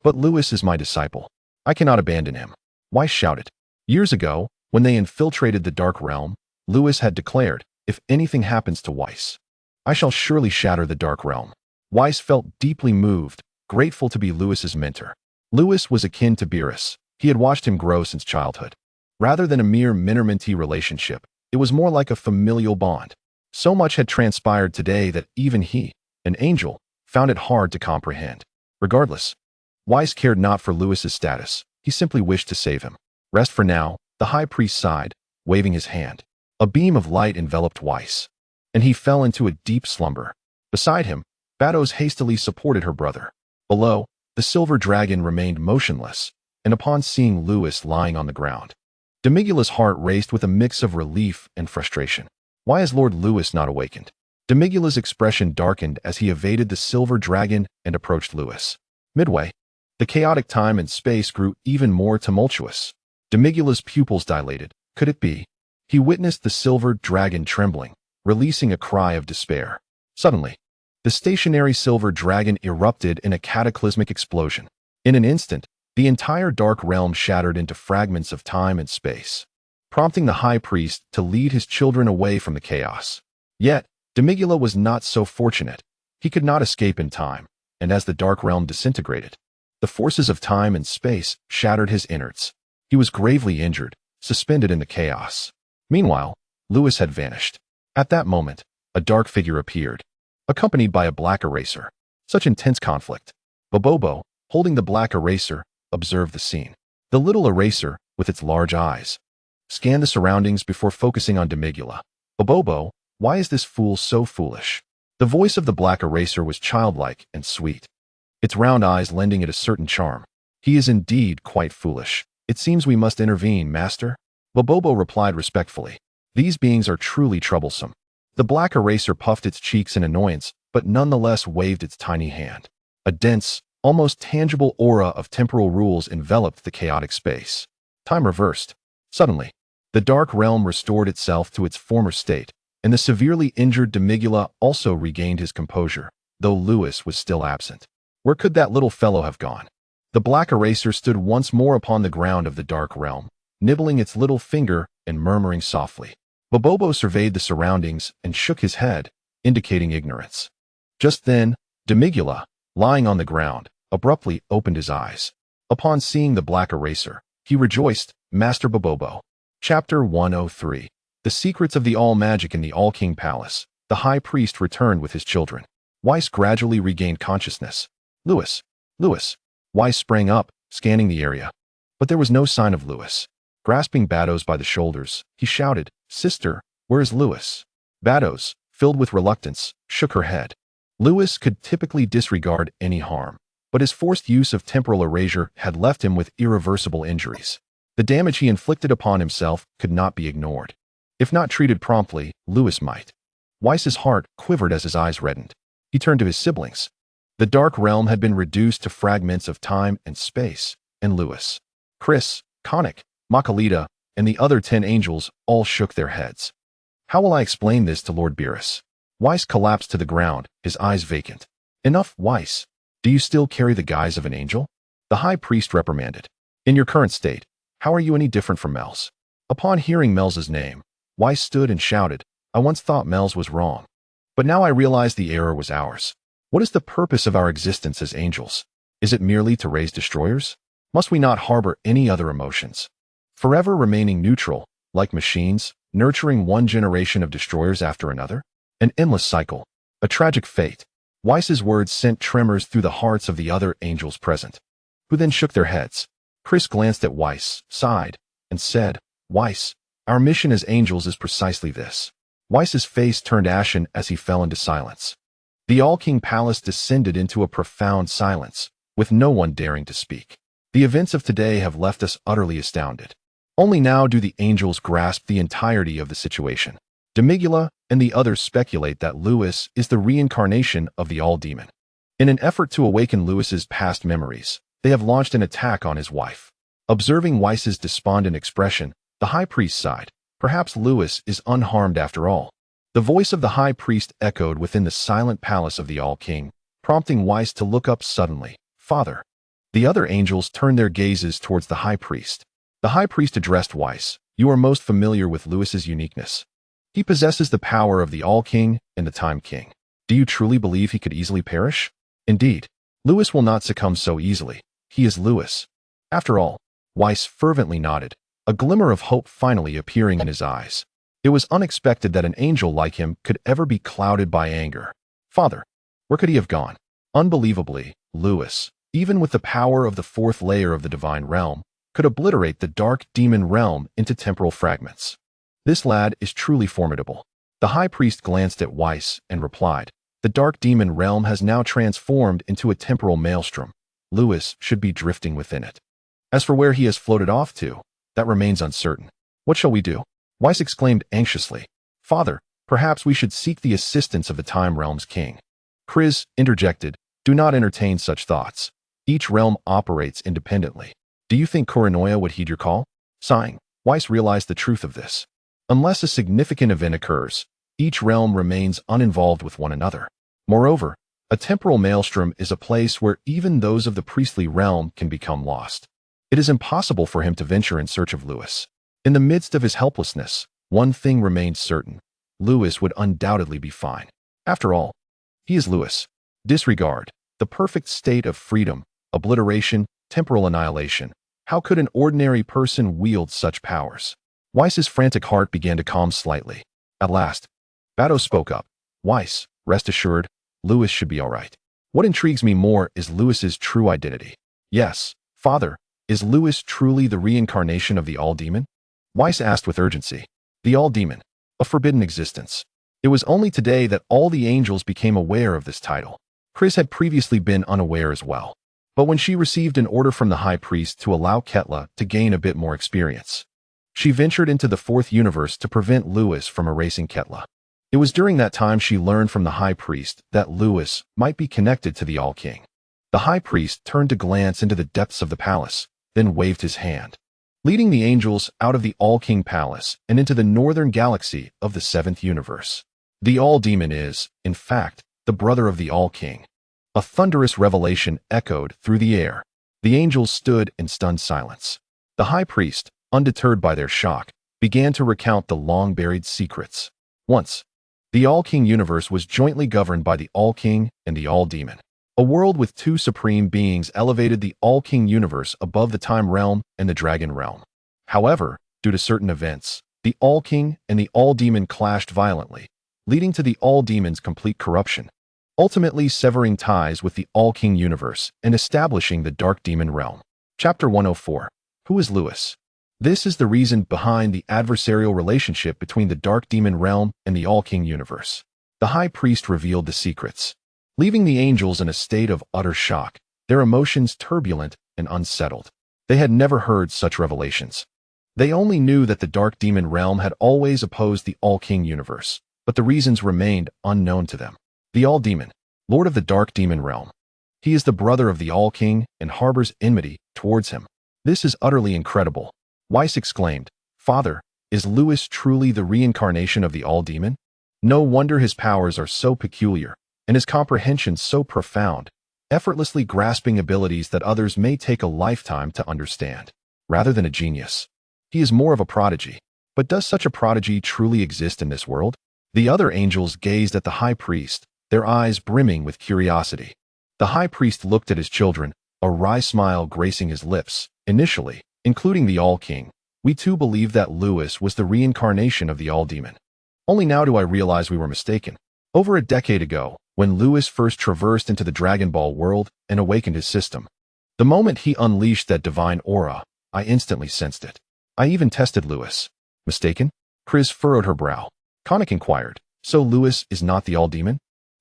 But Lewis is my disciple. I cannot abandon him, Whis shouted. Years ago, when they infiltrated the Dark Realm, Lewis had declared, if anything happens to Whis, I shall surely shatter the Dark Realm. Whis felt deeply moved, grateful to be Lewis's mentor. Lewis was akin to Beerus. He had watched him grow since childhood. Rather than a mere mentor-mentee relationship, it was more like a familial bond. So much had transpired today that even he, an angel, found it hard to comprehend. Regardless, Whis cared not for Lewis's status. He simply wished to save him. Rest for now, the high priest sighed, waving his hand. A beam of light enveloped Whis, and he fell into a deep slumber. Beside him, Batos hastily supported her brother. Below, the silver dragon remained motionless, and upon seeing Lewis lying on the ground, Demigula's heart raced with a mix of relief and frustration. Why is Lord Lewis not awakened? Demigula's expression darkened as he evaded the silver dragon and approached Lewis. Midway, the chaotic time and space grew even more tumultuous. Demigula's pupils dilated. Could it be? He witnessed the silver dragon trembling, releasing a cry of despair. Suddenly, the stationary silver dragon erupted in a cataclysmic explosion. In an instant, the entire dark realm shattered into fragments of time and space, prompting the high priest to lead his children away from the chaos. Yet, Demigula was not so fortunate. He could not escape in time, and as the dark realm disintegrated, the forces of time and space shattered his innards. He was gravely injured, suspended in the chaos. Meanwhile, Lewis had vanished. At that moment, a dark figure appeared, accompanied by a black eraser. Such intense conflict. Bobobo, holding the black eraser, observed the scene. The little eraser, with its large eyes, scanned the surroundings before focusing on Demigula. Bobobo, why is this fool so foolish? The voice of the black eraser was childlike and sweet, its round eyes lending it a certain charm. He is indeed quite foolish. It seems we must intervene, master. Bobobo replied respectfully. These beings are truly troublesome. The black eraser puffed its cheeks in annoyance, but nonetheless waved its tiny hand. A dense, almost tangible aura of temporal rules enveloped the chaotic space. Time reversed. Suddenly, the dark realm restored itself to its former state, and the severely injured Demigula also regained his composure, though Lewis was still absent. Where could that little fellow have gone? The black eraser stood once more upon the ground of the dark realm, nibbling its little finger and murmuring softly. Bobobo surveyed the surroundings and shook his head, indicating ignorance. Just then, Demigula, lying on the ground, abruptly opened his eyes. Upon seeing the black eraser, he rejoiced, Master Bobobo. Chapter 103. The Secrets of the All-Magic in the All-King Palace. The High Priest returned with his children. Whis gradually regained consciousness. Lewis! Lewis! Whis sprang up, scanning the area. But there was no sign of Lewis. Grasping Batos by the shoulders, he shouted, Sister, where is Lewis? Batos, filled with reluctance, shook her head. Lewis could typically disregard any harm, but his forced use of temporal erasure had left him with irreversible injuries. The damage he inflicted upon himself could not be ignored. If not treated promptly, Lewis might. Whis' heart quivered as his eyes reddened. He turned to his siblings. The dark realm had been reduced to fragments of time and space, and Lewis, Chris, Conic, Makalita, and the other 10 angels all shook their heads. How will I explain this to Lord Beerus? Whis collapsed to the ground, his eyes vacant. Enough, Whis. Do you still carry the guise of an angel? The high priest reprimanded. In your current state, how are you any different from Mel's? Upon hearing Mel's name, Whis stood and shouted, I once thought Mel's was wrong, but now I realize the error was ours. What is the purpose of our existence as angels? Is it merely to raise destroyers? Must we not harbor any other emotions? Forever remaining neutral, like machines, nurturing one generation of destroyers after another? An endless cycle, a tragic fate. Whis' words sent tremors through the hearts of the other angels present, who then shook their heads. Chris glanced at Whis, sighed, and said, Whis, our mission as angels is precisely this. Whis' face turned ashen as he fell into silence. The All-King Palace descended into a profound silence, with no one daring to speak. The events of today have left us utterly astounded. Only now do the angels grasp the entirety of the situation. Demigula and the others speculate that Lewis is the reincarnation of the All-Demon. In an effort to awaken Lewis's past memories, they have launched an attack on his wife. Observing Whis' despondent expression, the High Priest sighed. Perhaps Lewis is unharmed after all. The voice of the High Priest echoed within the silent palace of the All-King, prompting Whis to look up suddenly. Father. The other angels turned their gazes towards the High Priest. The High Priest addressed Whis. You are most familiar with Lewis's uniqueness. He possesses the power of the All-King and the Time King. Do you truly believe he could easily perish? Indeed, Lewis will not succumb so easily. He is Lewis. After all, Whis fervently nodded, a glimmer of hope finally appearing in his eyes. It was unexpected that an angel like him could ever be clouded by anger. Father, where could he have gone? Unbelievably, Lewis, even with the power of the fourth layer of the divine realm, could obliterate the dark demon realm into temporal fragments. This lad is truly formidable. The High Priest glanced at Whis and replied, the dark demon realm has now transformed into a temporal maelstrom. Lewis should be drifting within it. As for where he has floated off to, that remains uncertain. What shall we do? Whis exclaimed anxiously. Father, perhaps we should seek the assistance of the Time Realm's king. Chris interjected, do not entertain such thoughts. Each realm operates independently. Do you think Korinoya would heed your call? Sighing, Whis realized the truth of this. Unless a significant event occurs, each realm remains uninvolved with one another. Moreover, a temporal maelstrom is a place where even those of the priestly realm can become lost. It is impossible for him to venture in search of Lewis. In the midst of his helplessness, one thing remained certain. Lewis would undoubtedly be fine. After all, he is Lewis. Disregard, the perfect state of freedom, obliteration, temporal annihilation. How could an ordinary person wield such powers? Whis' frantic heart began to calm slightly. At last, Bato spoke up. Whis, rest assured, Lewis should be all right. What intrigues me more is Lewis's true identity. Yes, Father, is Lewis truly the reincarnation of the All-Demon? Whis asked with urgency. The All-Demon, a forbidden existence. It was only today that all the angels became aware of this title. Chris had previously been unaware as well. But when she received an order from the High Priest to allow Ketla to gain a bit more experience, she ventured into the fourth universe to prevent Lewis from erasing Ketla. It was during that time she learned from the High Priest that Lewis might be connected to the All-King. The High Priest turned to glance into the depths of the palace, then waved his hand, leading the angels out of the All-King Palace and into the northern galaxy of the seventh universe. The All-Demon is, in fact, the brother of the All-King. A thunderous revelation echoed through the air. The angels stood in stunned silence. The High Priest, undeterred by their shock, began to recount the long-buried secrets. Once, the All-King universe was jointly governed by the All-King and the All-Demon. A world with two supreme beings elevated the All-King universe above the Time Realm and the Dragon Realm. However, due to certain events, the All-King and the All-Demon clashed violently, leading to the All-Demon's complete corruption, ultimately severing ties with the All-King universe and establishing the Dark Demon Realm. Chapter 104. Who is Lewis? This is the reason behind the adversarial relationship between the Dark Demon Realm and the All-King universe. The High Priest revealed the secrets, leaving the angels in a state of utter shock, their emotions turbulent and unsettled. They had never heard such revelations. They only knew that the Dark Demon Realm had always opposed the All-King universe, but the reasons remained unknown to them. The All-Demon, Lord of the Dark Demon Realm. He is the brother of the All-King and harbors enmity towards him. This is utterly incredible. Whis exclaimed, Father, is Lewis truly the reincarnation of the All-Demon? No wonder his powers are so peculiar, and his comprehension so profound, effortlessly grasping abilities that others may take a lifetime to understand. Rather than a genius, he is more of a prodigy. But does such a prodigy truly exist in this world? The other angels gazed at the High Priest, their eyes brimming with curiosity. The High Priest looked at his children, a wry smile gracing his lips. Initially, including the All-King, we too believed that Lewis was the reincarnation of the All-Demon. Only now do I realize we were mistaken. Over a decade ago, when Lewis first traversed into the Dragon Ball world and awakened his system, the moment he unleashed that divine aura, I instantly sensed it. I even tested Lewis. Mistaken? Chris furrowed her brow. Konnik inquired, so Lewis is not the All-Demon?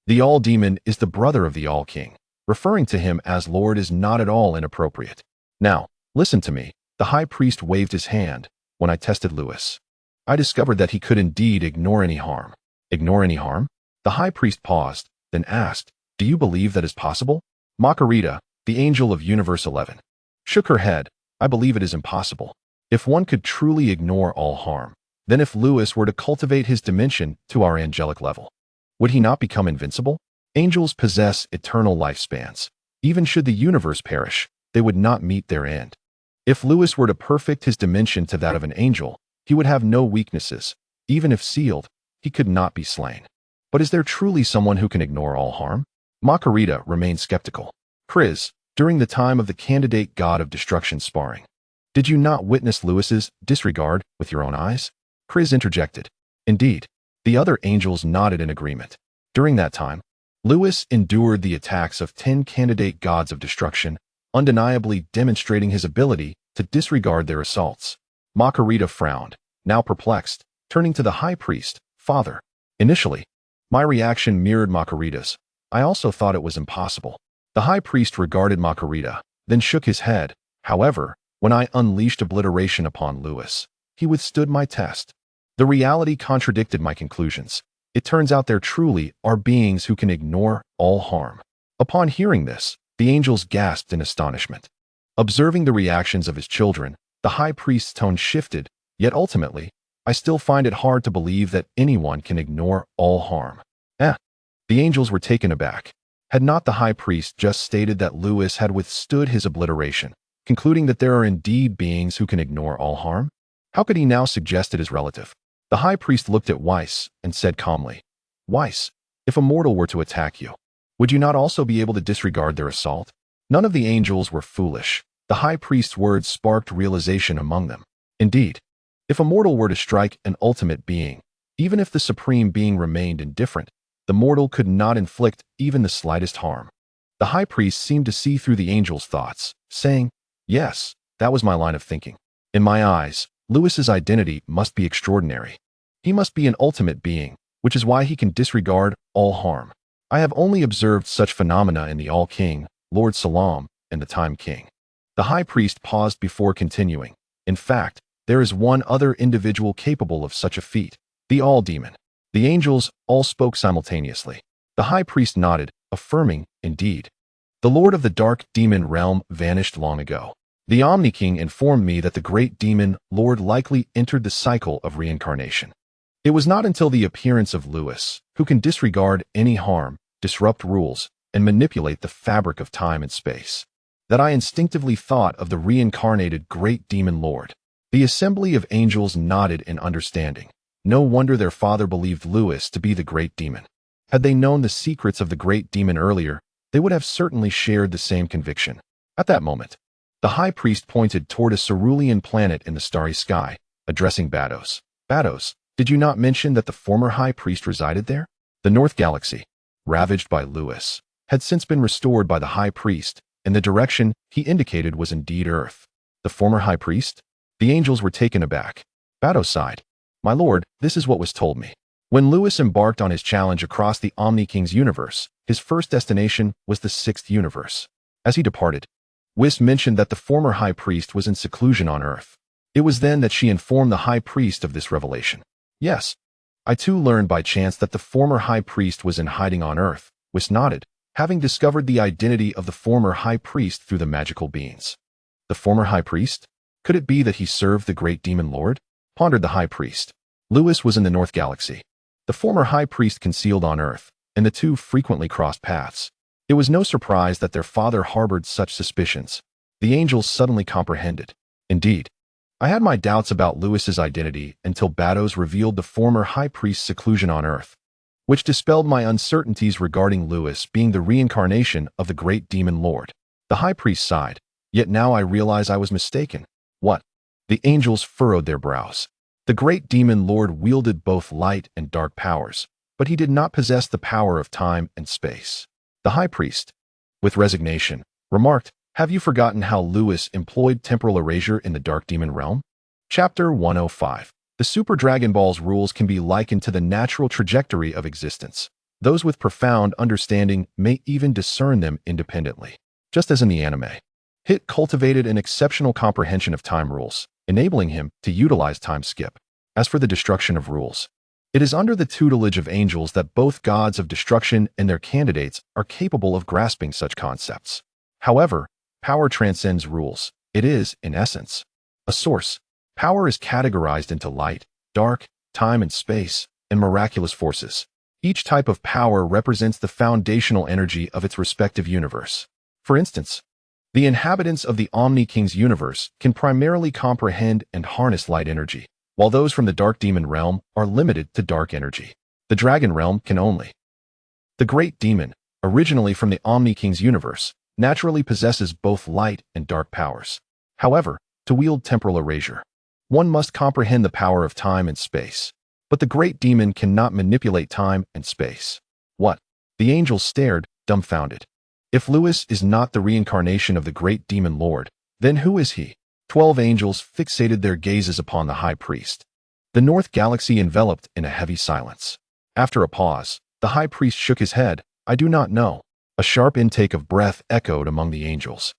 The All-Demon is the brother of the All-King. Referring to him as Lord is not at all inappropriate. Now, listen to me. The High Priest waved his hand. When I tested Lewis, I discovered that he could indeed ignore any harm. Ignore any harm? The High Priest paused, then asked, "Do you believe that is possible?" Makarita, the angel of Universe 11, shook her head. "I believe it is impossible. If one could truly ignore all harm, then if Lewis were to cultivate his dimension to our angelic level, would he not become invincible? Angels possess eternal lifespans. Even should the universe perish, they would not meet their end. If Lewis were to perfect his dimension to that of an angel, he would have no weaknesses. Even if sealed, he could not be slain. But is there truly someone who can ignore all harm?" Makarita remained skeptical. "Chris, during the time of the candidate god of destruction sparring, did you not witness Lewis's disregard with your own eyes?" Chris interjected. "Indeed." The other angels nodded in agreement. During that time, Lewis endured the attacks of 10 candidate gods of destruction, undeniably demonstrating his ability to disregard their assaults. Makarita frowned, now perplexed, turning to the High Priest. "Father." Initially, my reaction mirrored Makarita's. I also thought it was impossible. The High Priest regarded Makarita, then shook his head. However, when I unleashed obliteration upon Lewis, he withstood my test. The reality contradicted my conclusions. It turns out there truly are beings who can ignore all harm. Upon hearing this, the angels gasped in astonishment. Observing the reactions of his children, the High Priest's tone shifted, yet ultimately, I still find it hard to believe that anyone can ignore all harm. The angels were taken aback. Had not the High Priest just stated that Lewis had withstood his obliteration, concluding that there are indeed beings who can ignore all harm? How could he now suggest it is relative? The High Priest looked at Whis and said calmly, "Whis, if a mortal were to attack you, would you not also be able to disregard their assault?" None of the angels were foolish. The High Priest's words sparked realization among them. Indeed, if a mortal were to strike an ultimate being, even if the supreme being remained indifferent, the mortal could not inflict even the slightest harm. The High Priest seemed to see through the angels' thoughts, saying, "Yes, that was my line of thinking. In my eyes, Lewis's identity must be extraordinary. He must be an ultimate being, which is why he can disregard all harm. I have only observed such phenomena in the All-King, Lord Salam, and the Time King." The High Priest paused before continuing. "In fact, there is one other individual capable of such a feat, the All-Demon." The angels all spoke simultaneously. The High Priest nodded, affirming, "Indeed. The Lord of the Dark Demon realm vanished long ago. The Omni-King informed me that the great demon Lord likely entered the cycle of reincarnation. It was not until the appearance of Lewis, who can disregard any harm, disrupt rules, and manipulate the fabric of time and space, that I instinctively thought of the reincarnated great demon Lord." The assembly of angels nodded in understanding. No wonder their father believed Lewis to be the great demon. Had they known the secrets of the great demon earlier, they would have certainly shared the same conviction. At that moment, the High Priest pointed toward a cerulean planet in the starry sky, addressing Bados. "Bados, did you not mention that the former High Priest resided there?" The North Galaxy, ravaged by Lewis, had since been restored by the High Priest, and the direction he indicated was indeed Earth. The former High Priest? The angels were taken aback. Bados sighed. "My lord, this is what was told me. When Lewis embarked on his challenge across the Omni-King's universe, his first destination was the 6th universe. As he departed, Whis mentioned that the former High Priest was in seclusion on Earth. It was then that she informed the High Priest of this revelation." "Yes. I too learned by chance that the former High Priest was in hiding on Earth," Whis nodded, having discovered the identity of the former High Priest through the magical beings. "The former High Priest? Could it be that he served the great demon Lord?" pondered the High Priest. Lewis was in the North Galaxy. The former High Priest concealed on Earth, and the two frequently crossed paths. It was no surprise that their father harbored such suspicions. The angels suddenly comprehended. "Indeed. I had my doubts about Lewis's identity until Bados revealed the former High Priest's seclusion on Earth, which dispelled my uncertainties regarding Lewis being the reincarnation of the great demon Lord." The High Priest sighed. "Yet now I realize I was mistaken." "What?" The angels furrowed their brows. The great demon Lord wielded both light and dark powers, but he did not possess the power of time and space. The High Priest, with resignation, remarked, "Have you forgotten how Lewis employed temporal erasure in the Dark Demon realm?" Chapter 105. The Super Dragon Ball's rules can be likened to the natural trajectory of existence. Those with profound understanding may even discern them independently. Just as in the anime, Hit cultivated an exceptional comprehension of time rules, enabling him to utilize time skip. As for the destruction of rules, it is under the tutelage of angels that both gods of destruction and their candidates are capable of grasping such concepts. However, power transcends rules. It is, in essence, a source. Power is categorized into light, dark, time and space, and miraculous forces. Each type of power represents the foundational energy of its respective universe. For instance, the inhabitants of the Omni-King's universe can primarily comprehend and harness light energy, while those from the Dark Demon realm are limited to dark energy. The Dragon realm can only. The Great Demon, originally from the Omni-King's universe, naturally possesses both light and dark powers. However, to wield temporal erasure, one must comprehend the power of time and space. But the Great Demon cannot manipulate time and space. What? The angels stared, dumbfounded. If Lewis is not the reincarnation of the Great Demon Lord, then who is he? 12 angels fixated their gazes upon the High Priest. The North Galaxy enveloped in a heavy silence. After a pause, the High Priest shook his head. I do not know. A sharp intake of breath echoed among the angels.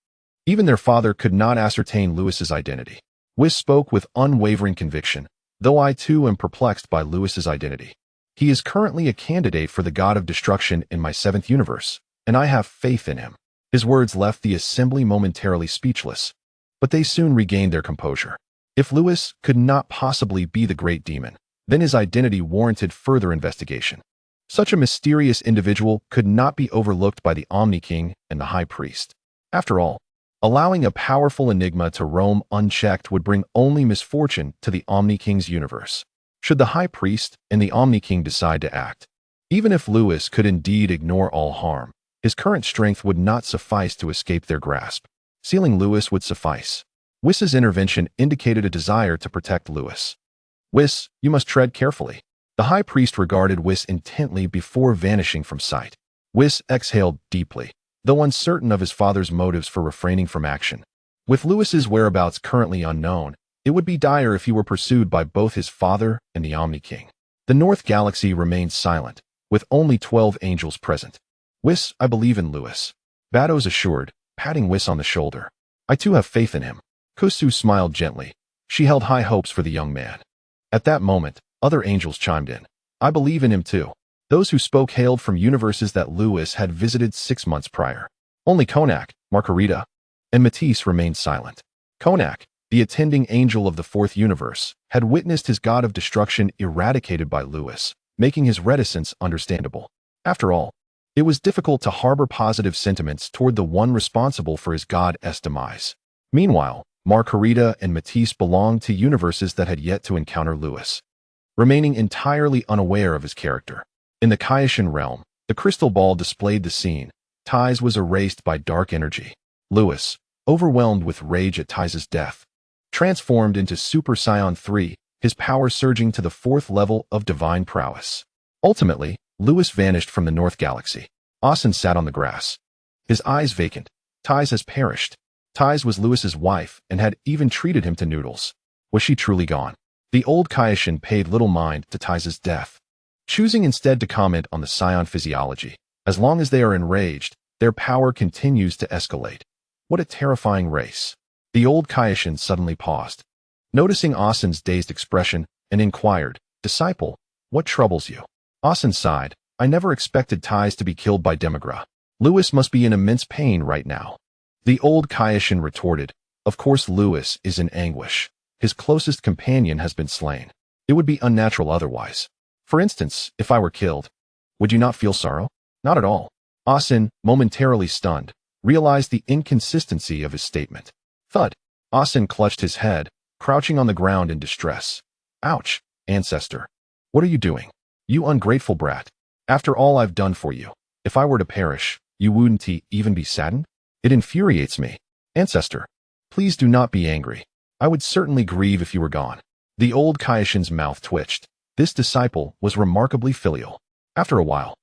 Even their father could not ascertain Lewis's identity. Whis spoke with unwavering conviction, though I too am perplexed by Lewis's identity. He is currently a candidate for the God of Destruction in my 7th universe, and I have faith in him. His words left the assembly momentarily speechless, but they soon regained their composure. If Lewis could not possibly be the Great Demon, then his identity warranted further investigation. Such a mysterious individual could not be overlooked by the Omni-King and the High Priest. After all, allowing a powerful enigma to roam unchecked would bring only misfortune to the Omni-King's universe. Should the High Priest and the Omni-King decide to act, even if Lewis could indeed ignore all harm, his current strength would not suffice to escape their grasp. Sealing Lewis would suffice. Whis's intervention indicated a desire to protect Lewis. Whis, you must tread carefully. The High Priest regarded Whis intently before vanishing from sight. Whis exhaled deeply, though uncertain of his father's motives for refraining from action. With Lewis's whereabouts currently unknown, it would be dire if he were pursued by both his father and the Omni-King. The North Galaxy remained silent, with only 12 angels present. Whis, I believe in Lewis, Vados assured, patting Whis on the shoulder. I too have faith in him. Kusu smiled gently. She held high hopes for the young man. At that moment, other angels chimed in. I believe in him too. Those who spoke hailed from universes that Lewis had visited 6 months prior. Only Konak, Margarita, and Matisse remained silent. Konak, the attending angel of the 4th universe, had witnessed his god of destruction eradicated by Lewis, making his reticence understandable. After all, it was difficult to harbor positive sentiments toward the one responsible for his god's demise. Meanwhile, Margarita and Matisse belonged to universes that had yet to encounter Lewis, remaining entirely unaware of his character. In the Kaioshin realm, the crystal ball displayed the scene. Ties was erased by dark energy. Lewis, overwhelmed with rage at Ties' death, transformed into Super Saiyan 3, his power surging to the 4th level of divine prowess. Ultimately, Lewis vanished from the North Galaxy. Asen sat on the grass, his eyes vacant. Ties has perished. Ties was Lewis's wife and had even treated him to noodles. Was she truly gone? The old Kaioshin paid little mind to Ties' death, choosing instead to comment on the Saiyan physiology. As long as they are enraged, their power continues to escalate. What a terrifying race. The old Kaioshin suddenly paused, noticing Asen's dazed expression, and inquired, Disciple, what troubles you? Asen sighed. I never expected Ties to be killed by Demigra. Lewis must be in immense pain right now. The old Kaioshin retorted, Of course Lewis is in anguish. His closest companion has been slain. It would be unnatural otherwise. For instance, if I were killed, would you not feel sorrow? Not at all. Asen, momentarily stunned, realized the inconsistency of his statement. Thud. Asen clutched his head, crouching on the ground in distress. Ouch, ancestor. What are you doing? You ungrateful brat. After all I've done for you, if I were to perish, you wouldn't even be saddened? It infuriates me. Ancestor, please do not be angry. I would certainly grieve if you were gone. The old Kaioshin's mouth twitched. This disciple was remarkably filial. After a while,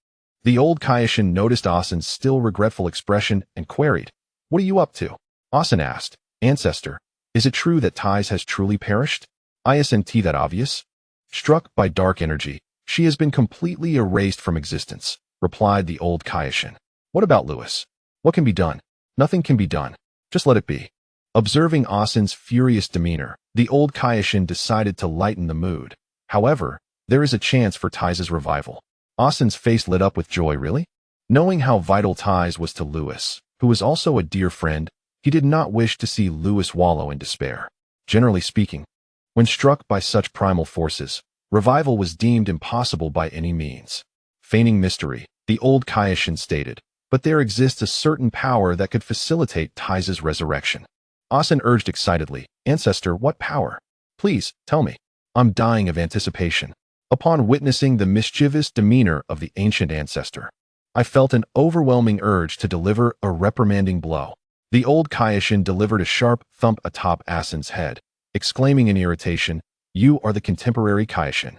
the old Kaioshin noticed Asen's still regretful expression and queried, What are you up to? Asen asked, Ancestor, is it true that Ties has truly perished? Isn't that obvious? Struck by dark energy, she has been completely erased from existence. replied the old Kaioshin. What about Lewis? What can be done? Nothing can be done. Just let it be. Observing Asin's furious demeanor, the old Kaioshin decided to lighten the mood. However, there is a chance for Tai's revival. Asin's face lit up with joy. Really? Knowing how vital Tai's was to Lewis, who was also a dear friend, he did not wish to see Lewis wallow in despair. Generally speaking, when struck by such primal forces, revival was deemed impossible by any means. Feigning mystery, the old Kaioshin stated, but there exists a certain power that could facilitate Tai's resurrection. Asin urged excitedly, Ancestor, what power? Please, tell me. I'm dying of anticipation. Upon witnessing the mischievous demeanor of the ancient ancestor, I felt an overwhelming urge to deliver a reprimanding blow. The old Kaioshin delivered a sharp thump atop Asin's head, exclaiming in irritation, You are the contemporary Kaioshin.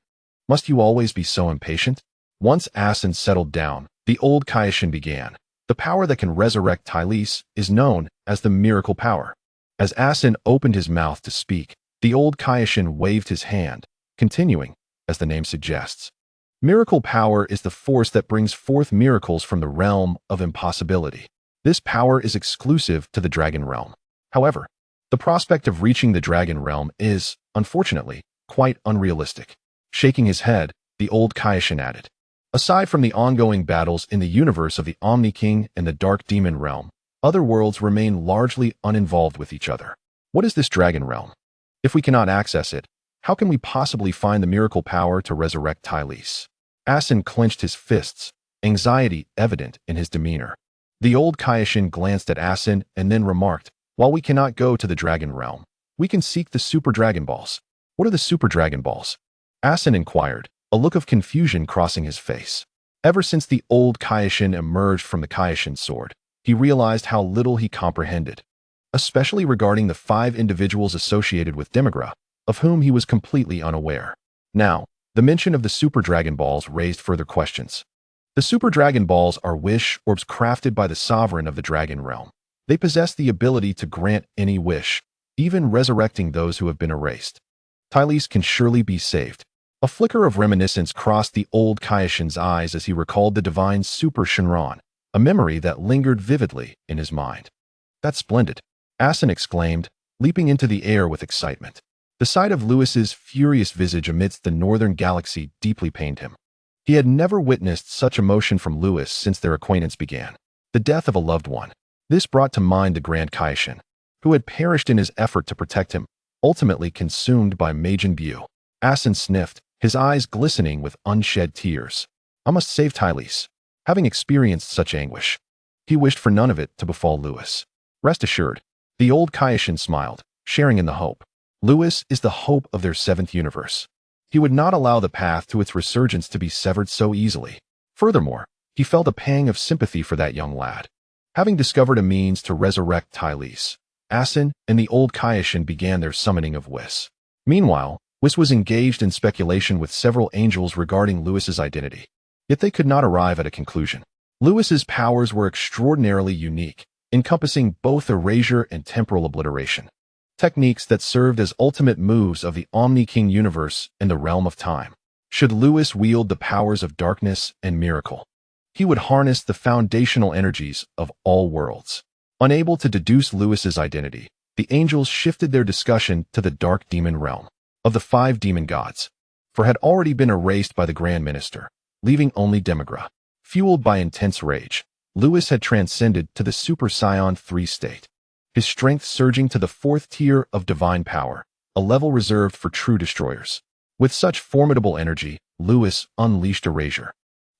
Must you always be so impatient? Once Asin settled down, the old Kaioshin began. The power that can resurrect Tai's is known as the miracle power. As Asin opened his mouth to speak, the old Kaioshin waved his hand, continuing, as the name suggests. Miracle power is the force that brings forth miracles from the realm of impossibility. This power is exclusive to the dragon realm. However, the prospect of reaching the dragon realm is, unfortunately, quite unrealistic. Shaking his head, the old Kaioshin added, Aside from the ongoing battles in the universe of the Omni-King and the Dark Demon realm, other worlds remain largely uninvolved with each other. What is this dragon realm? If we cannot access it, how can we possibly find the miracle power to resurrect Tai's? Asin clenched his fists, anxiety evident in his demeanor. The old Kaioshin glanced at Asin and then remarked, While we cannot go to the dragon realm, we can seek the Super Dragon Balls. What are the Super Dragon Balls? Asin inquired, a look of confusion crossing his face. Ever since the old Kaioshin emerged from the Kaioshin sword, he realized how little he comprehended, especially regarding the 5 individuals associated with Demigra, of whom he was completely unaware. Now, the mention of the Super Dragon Balls raised further questions. The Super Dragon Balls are wish orbs crafted by the sovereign of the dragon realm. They possess the ability to grant any wish, even resurrecting those who have been erased. Tai's can surely be saved. A flicker of reminiscence crossed the old Kaioshin's eyes as he recalled the divine Super Shinran, a memory that lingered vividly in his mind. That's splendid, Asin exclaimed, leaping into the air with excitement. The sight of Lewis's furious visage amidst the northern galaxy deeply pained him. He had never witnessed such emotion from Lewis since their acquaintance began. The death of a loved one. This brought to mind the Grand Kaioshin, who had perished in his effort to protect him, ultimately consumed by Majin Buu. Asin sniffed, his eyes glistening with unshed tears. I must save Tai's. Having experienced such anguish, he wished for none of it to befall Lewis. Rest assured, the old Kaioshin smiled, sharing in the hope. Lewis is the hope of their 7th universe. He would not allow the path to its resurgence to be severed so easily. Furthermore, he felt a pang of sympathy for that young lad. Having discovered a means to resurrect Tai's, Asin and the old Kaioshin began their summoning of Whis. Meanwhile, Whis was engaged in speculation with several angels regarding Lewis's identity. Yet they could not arrive at a conclusion. Lewis's powers were extraordinarily unique, encompassing both erasure and temporal obliteration. Techniques that served as ultimate moves of the Omni-King universe in the realm of time. Should Lewis wield the powers of darkness and miracle, he would harness the foundational energies of all worlds. Unable to deduce Lewis's identity, the angels shifted their discussion to the dark demon realm of the 5 demon gods, for had already been erased by the Grand Minister, leaving only Demigra. Fueled by intense rage, Lewis had transcended to the Super Saiyan 3 state, his strength surging to the 4th tier of divine power, a level reserved for true destroyers. With such formidable energy, Lewis unleashed erasure,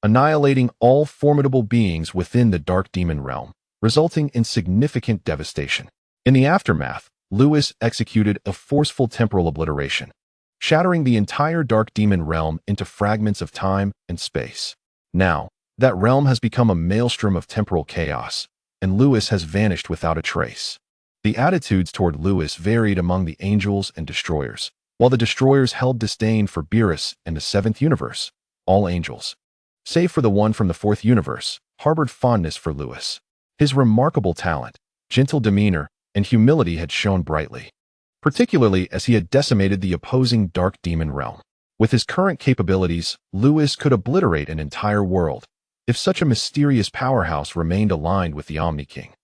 annihilating all formidable beings within the dark demon realm, resulting in significant devastation. In the aftermath, Lewis executed a forceful temporal obliteration, shattering the entire dark demon realm into fragments of time and space. Now, that realm has become a maelstrom of temporal chaos, and Lewis has vanished without a trace. The attitudes toward Lewis varied among the angels and destroyers. While the destroyers held disdain for Beerus and the 7th universe, all angels, save for the one from the 4th universe, harbored fondness for Lewis. His remarkable talent, gentle demeanor, and humility had shone brightly, particularly as he had decimated the opposing dark demon realm. With his current capabilities, Lewis could obliterate an entire world, if such a mysterious powerhouse remained aligned with the Omni-King.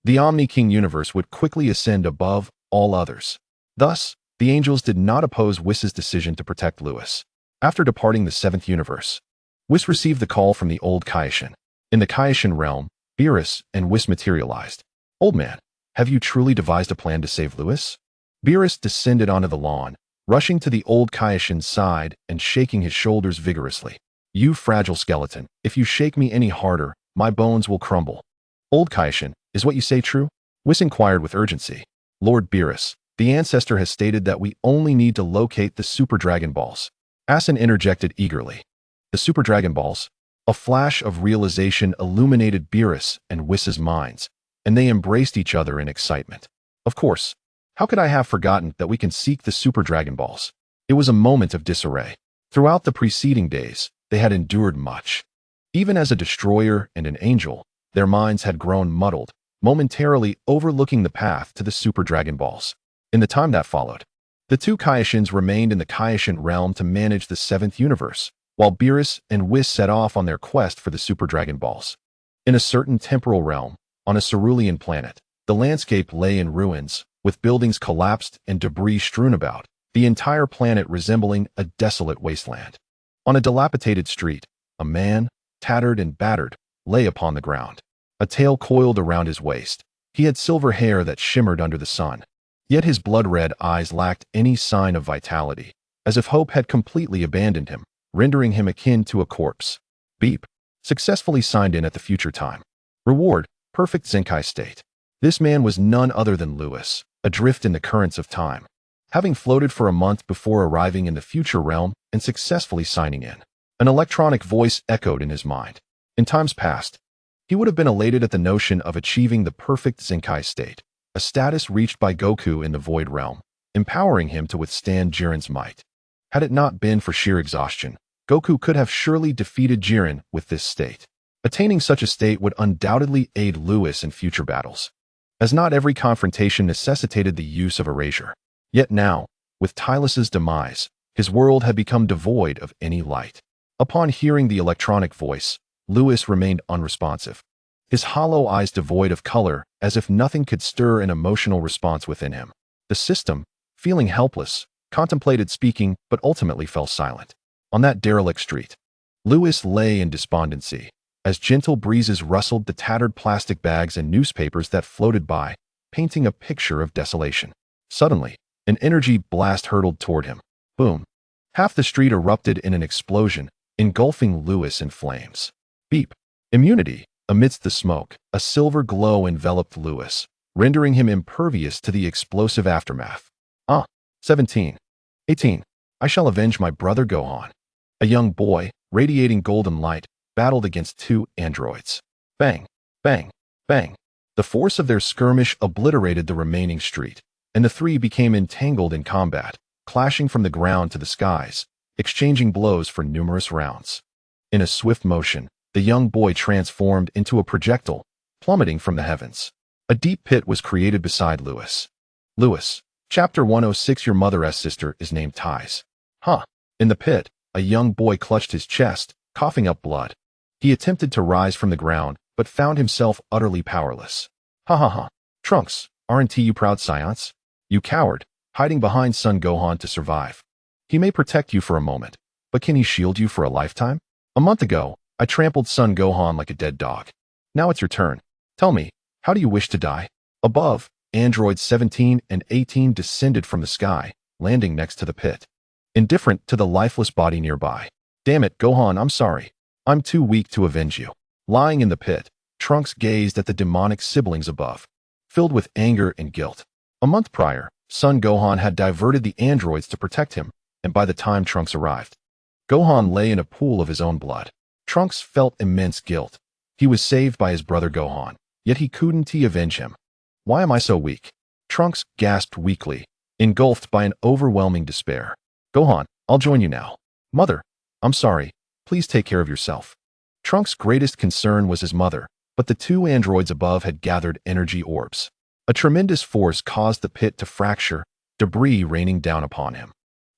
The Omni-King universe would quickly ascend above all others. Thus, the angels did not oppose Whis's decision to protect Lewis. After departing the seventh universe, Whis received the call from the old Kaioshin. In the Kaioshin realm, Beerus and Whis materialized. "Old man, have you truly devised a plan to save Lewis?" Beerus descended onto the lawn, rushing to the old Kaioshin's side and shaking his shoulders vigorously. "You fragile skeleton, if you shake me any harder, my bones will crumble." "Old Kaioshin, is what you say true?" Whis inquired with urgency. "Lord Beerus, the ancestor has stated that we only need to locate the Super Dragon Balls." Asin interjected eagerly. "The Super Dragon Balls?" A flash of realization illuminated Beerus and Whis's minds, and they embraced each other in excitement. "Of course. How could I have forgotten that we can seek the Super Dragon Balls?" It was a moment of disarray. Throughout the preceding days, they had endured much. Even as a destroyer and an angel, their minds had grown muddled, momentarily overlooking the path to the Super Dragon Balls. In the time that followed, the two Kaioshins remained in the Kaioshin realm to manage the seventh universe, while Beerus and Whis set off on their quest for the Super Dragon Balls. In a certain temporal realm, on a cerulean planet, the landscape lay in ruins, with buildings collapsed and debris strewn about, the entire planet resembling a desolate wasteland. On a dilapidated street, a man, tattered and battered, lay upon the ground. A tail coiled around his waist. He had silver hair that shimmered under the sun. Yet his blood-red eyes lacked any sign of vitality, as if hope had completely abandoned him, rendering him akin to a corpse. Beep. Successfully signed in at the future time. Reward, perfect Zenkai state. This man was none other than Lewis, adrift in the currents of time, having floated for a month before arriving in the future realm and successfully signing in. An electronic voice echoed in his mind. In times past, he would have been elated at the notion of achieving the perfect Zenkai state, a status reached by Goku in the Void Realm, empowering him to withstand Jiren's might. Had it not been for sheer exhaustion, Goku could have surely defeated Jiren with this state. Attaining such a state would undoubtedly aid Lewis in future battles, as not every confrontation necessitated the use of erasure. Yet now, with Tylus's demise, his world had become devoid of any light. Upon hearing the electronic voice, Lewis remained unresponsive, his hollow eyes devoid of color, as if nothing could stir an emotional response within him. The system, feeling helpless, contemplated speaking but ultimately fell silent. On that derelict street, Lewis lay in despondency, as gentle breezes rustled the tattered plastic bags and newspapers that floated by, painting a picture of desolation. Suddenly, an energy blast hurtled toward him. Boom. Half the street erupted in an explosion, engulfing Lewis in flames. Beep. Immunity. Amidst the smoke, a silver glow enveloped Lewis, rendering him impervious to the explosive aftermath. 17. 18. I shall avenge my brother Gohan. A young boy, radiating golden light, battled against two androids. Bang, bang, bang. The force of their skirmish obliterated the remaining street, and the three became entangled in combat, clashing from the ground to the skies, exchanging blows for numerous rounds. In a swift motion, the young boy transformed into a projectile, plummeting from the heavens. A deep pit was created beside Lewis. Lewis, Chapter 106. Your mother's sister is named Ties. In the pit, a young boy clutched his chest, coughing up blood. He attempted to rise from the ground, but found himself utterly powerless. Trunks, aren't you proud Saiyans? You coward, hiding behind Son Gohan to survive. He may protect you for a moment, but can he shield you for a lifetime? A month ago, I trampled Son Gohan like a dead dog. Now it's your turn. Tell me, how do you wish to die? Above, androids 17 and 18 descended from the sky, landing next to the pit, indifferent to the lifeless body nearby. Damn it, Gohan, I'm sorry. I'm too weak to avenge you. Lying in the pit, Trunks gazed at the demonic siblings above, filled with anger and guilt. A month prior, Son Gohan had diverted the androids to protect him, and by the time Trunks arrived, Gohan lay in a pool of his own blood. Trunks felt immense guilt. He was saved by his brother Gohan, yet he couldn't avenge him. Why am I so weak? Trunks gasped weakly, engulfed by an overwhelming despair. Gohan, I'll join you now. Mother, I'm sorry. Please take care of yourself. Trunks' greatest concern was his mother, but the two androids above had gathered energy orbs. A tremendous force caused the pit to fracture, debris raining down upon him.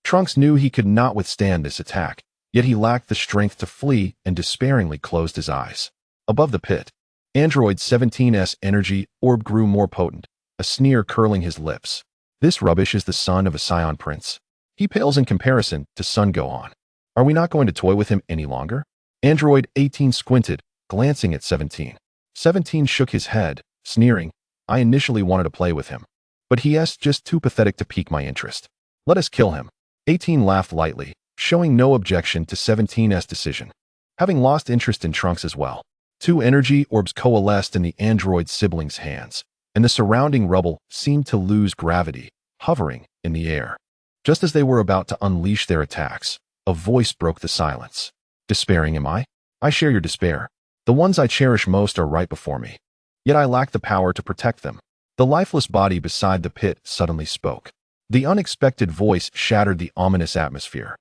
Trunks knew he could not withstand this attack, Yet he lacked the strength to flee and despairingly closed his eyes. Above the pit, Android 17's energy orb grew more potent, a sneer curling his lips. This rubbish is the son of a Scion prince. He pales in comparison to Son Gohan. Are we not going to toy with him any longer? Android 18 squinted, glancing at 17. 17 shook his head, sneering. I initially wanted to play with him, but he is just too pathetic to pique my interest. Let us kill him. 18 laughed lightly, showing no objection to 17's decision. Having lost interest in Trunks as well, 2 energy orbs coalesced in the android siblings' hands, and the surrounding rubble seemed to lose gravity, hovering in the air. Just as they were about to unleash their attacks, a voice broke the silence. Despairing am I? I share your despair. The ones I cherish most are right before me. Yet I lack the power to protect them. The lifeless body beside the pit suddenly spoke. The unexpected voice shattered the ominous atmosphere,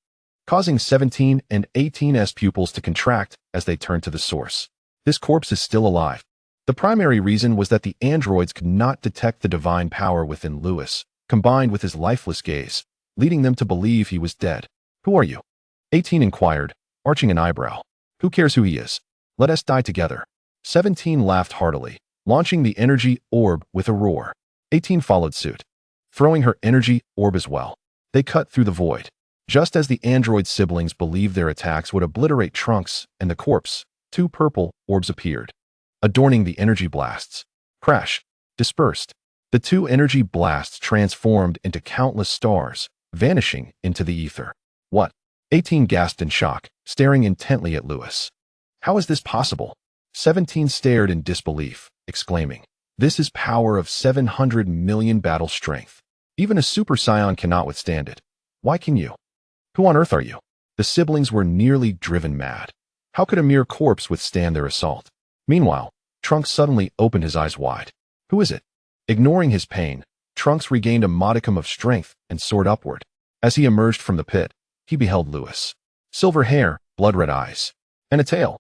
causing 17 and 18's pupils to contract as they turned to the source. This corpse is still alive. The primary reason was that the androids could not detect the divine power within Lewis, combined with his lifeless gaze, leading them to believe he was dead. Who are you? 18 inquired, arching an eyebrow. Who cares who he is? Let us die together. 17 laughed heartily, launching the energy orb with a roar. 18 followed suit, throwing her energy orb as well. They cut through the void. Just as the android siblings believed their attacks would obliterate Trunks and the corpse, 2 purple orbs appeared, adorning the energy blasts. Crash. Dispersed. The 2 energy blasts transformed into countless stars, vanishing into the ether. What? 18 gasped in shock, staring intently at Lewis. How is this possible? 17 stared in disbelief, exclaiming, this is power of 700 million battle strength. Even a Super Saiyan cannot withstand it. Why can you? Who on earth are you? The siblings were nearly driven mad. How could a mere corpse withstand their assault? Meanwhile, Trunks suddenly opened his eyes wide. Who is it? Ignoring his pain, Trunks regained a modicum of strength and soared upward. As he emerged from the pit, he beheld Lewis. Silver hair, blood-red eyes, and a tail.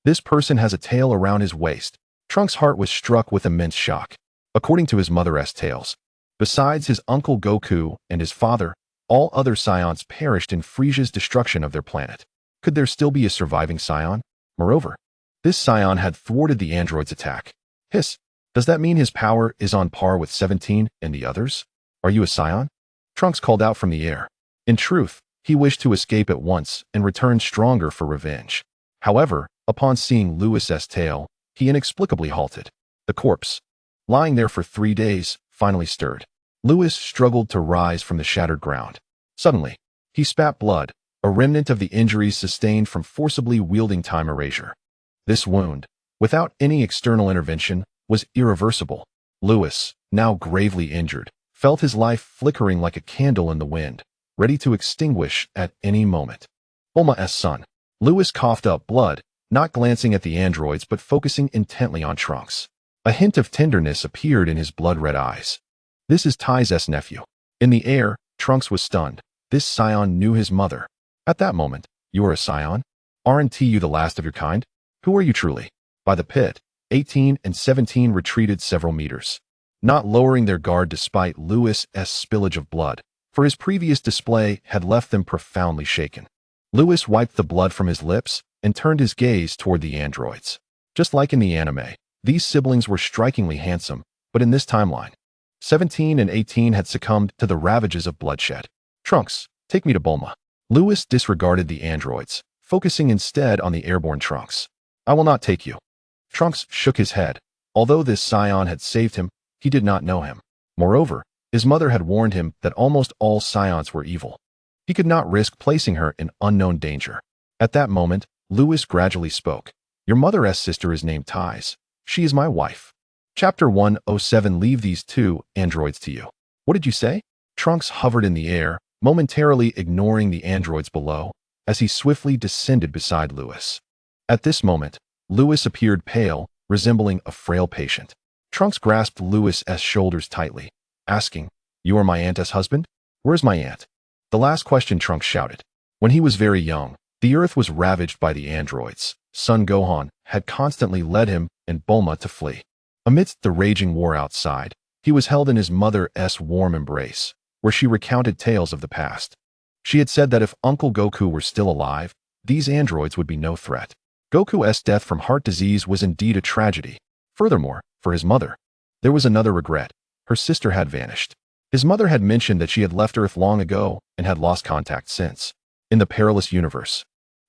This person has a tail around his waist. Trunks' heart was struck with immense shock. According to his mother's tales, besides his uncle Goku and his father, all other Scions perished in Frisia's destruction of their planet. Could there still be a surviving Scion? Moreover, this Scion had thwarted the android's attack. Hiss. Does that mean his power is on par with 17 and the others? Are you a Scion? Trunks called out from the air. In truth, he wished to escape at once and return stronger for revenge. However, upon seeing Lewis's tail, he inexplicably halted. The corpse, lying there for 3 days, finally stirred. Lewis struggled to rise from the shattered ground. Suddenly, he spat blood, a remnant of the injuries sustained from forcibly wielding time erasure. This wound, without any external intervention, was irreversible. Lewis, now gravely injured, felt his life flickering like a candle in the wind, ready to extinguish at any moment. Bulma's son. Lewis coughed up blood, not glancing at the androids but focusing intently on Trunks. A hint of tenderness appeared in his blood-red eyes. This is Tai's nephew. In the air, Trunks was stunned. This Scion knew his mother. At that moment, you are a Scion? Aren't you the last of your kind? Who are you truly? By the pit, 18 and 17 retreated several meters, not lowering their guard despite Lewis's spillage of blood, for his previous display had left them profoundly shaken. Lewis wiped the blood from his lips and turned his gaze toward the androids. Just like in the anime, these siblings were strikingly handsome, but in this timeline, 17 and 18 had succumbed to the ravages of bloodshed. Trunks, take me to Bulma. Lewis disregarded the androids, focusing instead on the airborne Trunks. I will not take you. Trunks shook his head. Although this Scion had saved him, he did not know him. Moreover, his mother had warned him that almost all Scions were evil. He could not risk placing her in unknown danger. At that moment, Lewis gradually spoke. Your mother's sister is named Tais. She is my wife. Chapter 107. Leave these 2 androids to you. What did you say? Trunks hovered in the air, momentarily ignoring the androids below, as he swiftly descended beside Lewis. At this moment, Lewis appeared pale, resembling a frail patient. Trunks grasped Lewis's shoulders tightly, asking, You are my aunt's husband? Where's my aunt? The last question Trunks shouted. When he was very young, the Earth was ravaged by the androids. Son Gohan had constantly led him and Bulma to flee. Amidst the raging war outside, he was held in his mother's warm embrace, where she recounted tales of the past. She had said that if Uncle Goku were still alive, these androids would be no threat. Goku's death from heart disease was indeed a tragedy. Furthermore, for his mother, there was another regret. Her sister had vanished. His mother had mentioned that she had left Earth long ago and had lost contact since. In the perilous universe,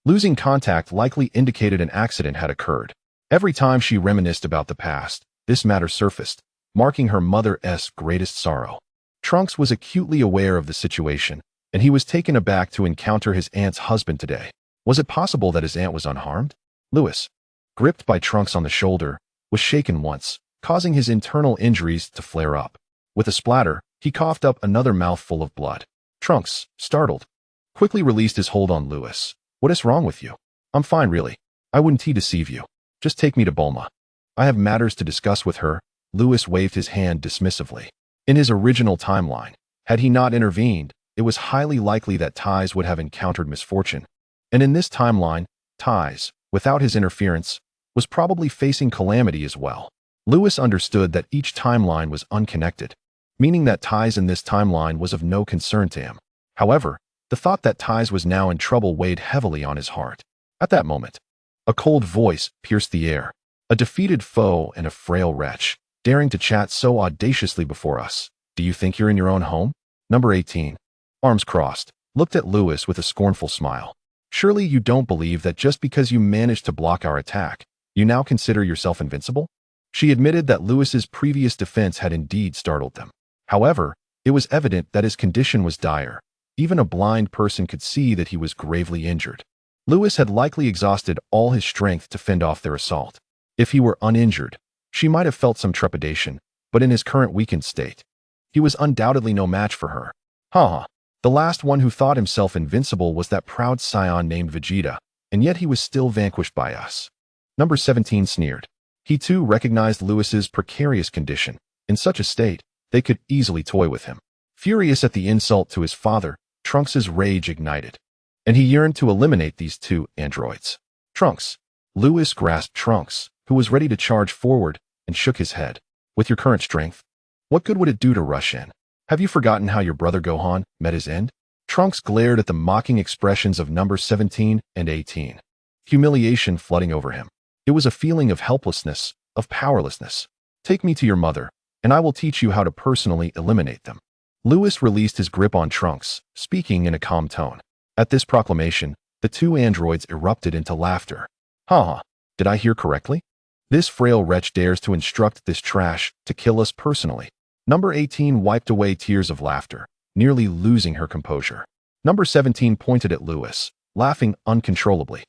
losing contact likely indicated an accident had occurred. Every time she reminisced about the past, this matter surfaced, marking her mother's greatest sorrow. Trunks was acutely aware of the situation, and he was taken aback to encounter his aunt's husband today. Was it possible that his aunt was unharmed? Lewis, gripped by Trunks on the shoulder, was shaken once, causing his internal injuries to flare up. With a splatter, he coughed up another mouthful of blood. Trunks, startled, quickly released his hold on Lewis. What is wrong with you? I'm fine, really. I wouldn't deceive you. Just take me to Bulma. I have matters to discuss with her. Lewis waved his hand dismissively. In his original timeline, had he not intervened, it was highly likely that Ties would have encountered misfortune. And in this timeline, Ties, without his interference, was probably facing calamity as well. Lewis understood that each timeline was unconnected, meaning that Ties in this timeline was of no concern to him. However, the thought that Ties was now in trouble weighed heavily on his heart. At that moment, a cold voice pierced the air. A defeated foe and a frail wretch, daring to chat so audaciously before us. Do you think you're in your own home? Number 18, arms crossed, looked at Lewis with a scornful smile. Surely you don't believe that just because you managed to block our attack, you now consider yourself invincible? She admitted that Lewis's previous defense had indeed startled them. However, it was evident that his condition was dire. Even a blind person could see that he was gravely injured. Lewis had likely exhausted all his strength to fend off their assault. If he were uninjured, she might have felt some trepidation, but in his current weakened state, he was undoubtedly no match for her. The last one who thought himself invincible was that proud Saiyan named Vegeta, and yet he was still vanquished by us. Number 17 sneered. He too recognized Lewis's precarious condition. In such a state, they could easily toy with him. Furious at the insult to his father, Trunks's rage ignited, and he yearned to eliminate these two androids. Trunks. Lewis grasped Trunks, who was ready to charge forward, and shook his head. With your current strength, what good would it do to rush in? Have you forgotten how your brother Gohan met his end? Trunks glared at the mocking expressions of number 17 and 18. Humiliation flooding over him. It was a feeling of helplessness, of powerlessness. Take me to your mother, and I will teach you how to personally eliminate them. Lewis released his grip on Trunks, speaking in a calm tone. At this proclamation, the two androids erupted into laughter. Did I hear correctly? This frail wretch dares to instruct this trash to kill us personally. Number 18 wiped away tears of laughter, nearly losing her composure. Number 17 pointed at Lewis, laughing uncontrollably.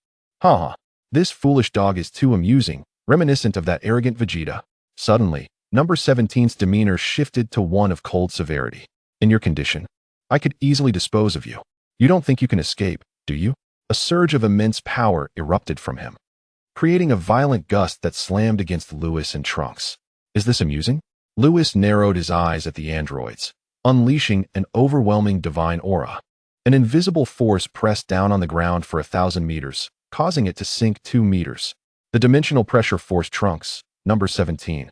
This foolish dog is too amusing, reminiscent of that arrogant Vegeta. Suddenly, number 17's demeanor shifted to one of cold severity. In your condition, I could easily dispose of you. You don't think you can escape, do you? A surge of immense power erupted from him, creating a violent gust that slammed against Lewis and Trunks. Is this amusing? Lewis narrowed his eyes at the androids, unleashing an overwhelming divine aura. An invisible force pressed down on the ground for 1,000 meters, causing it to sink 2 meters. The dimensional pressure forced Trunks, number 17,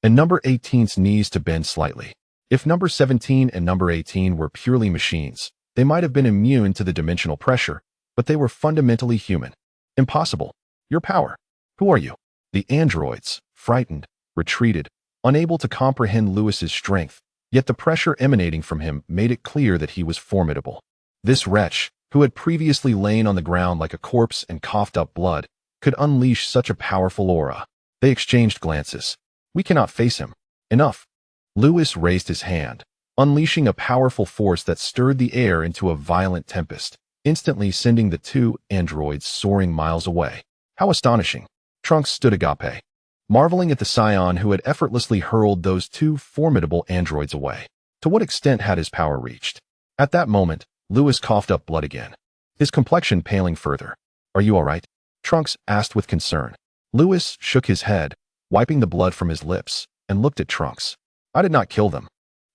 and number 18's knees to bend slightly. If number 17 and number 18 were purely machines, they might have been immune to the dimensional pressure, but they were fundamentally human. Impossible. Your power. Who are you? The androids, frightened, retreated, unable to comprehend Lewis's strength, yet the pressure emanating from him made it clear that he was formidable. This wretch, who had previously lain on the ground like a corpse and coughed up blood, could unleash such a powerful aura. They exchanged glances. We cannot face him. Enough. Lewis raised his hand, unleashing a powerful force that stirred the air into a violent tempest, instantly sending the two androids soaring miles away. How astonishing. Trunks stood agape, marveling at the Saiyan who had effortlessly hurled those two formidable androids away. To what extent had his power reached? At that moment, Lewis coughed up blood again, his complexion paling further. Are you all right? Trunks asked with concern. Lewis shook his head, wiping the blood from his lips, and looked at Trunks. I did not kill them.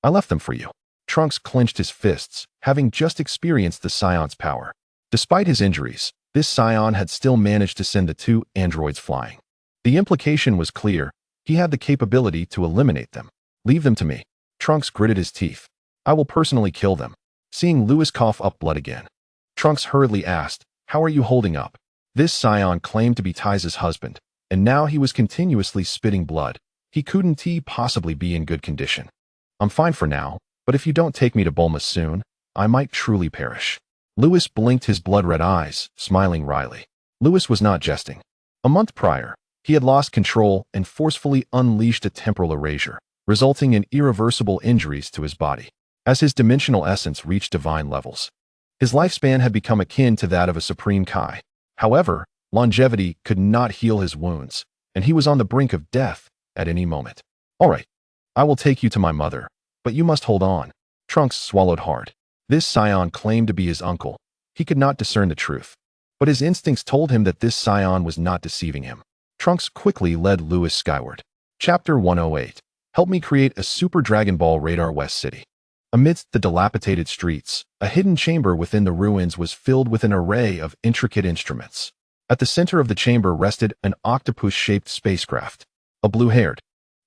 I left them for you. Trunks clenched his fists, having just experienced the Saiyan's power. Despite his injuries, this Saiyan had still managed to send the two androids flying. The implication was clear. He had the capability to eliminate them. Leave them to me. Trunks gritted his teeth. I will personally kill them. Seeing Lewis cough up blood again, Trunks hurriedly asked, "How are you holding up?" This Saiyan claimed to be Tai's husband, and now he was continuously spitting blood. He couldn't possibly be in good condition. "I'm fine for now, but if you don't take me to Bulma soon, I might truly perish." Lewis blinked his blood-red eyes, smiling wryly. Lewis was not jesting. A month prior, he had lost control and forcefully unleashed a temporal erasure, resulting in irreversible injuries to his body. As his dimensional essence reached divine levels, his lifespan had become akin to that of a supreme Kai. However, longevity could not heal his wounds, and he was on the brink of death at any moment. "All right, I will take you to my mother, but you must hold on." Trunks swallowed hard. This Saiyan claimed to be his uncle. He could not discern the truth, but his instincts told him that this Saiyan was not deceiving him. Trunks quickly led Lewis skyward. Chapter 108. Help me create a Super Dragon Ball Radar West City. Amidst the dilapidated streets, a hidden chamber within the ruins was filled with an array of intricate instruments. At the center of the chamber rested an octopus-shaped spacecraft. A blue-haired,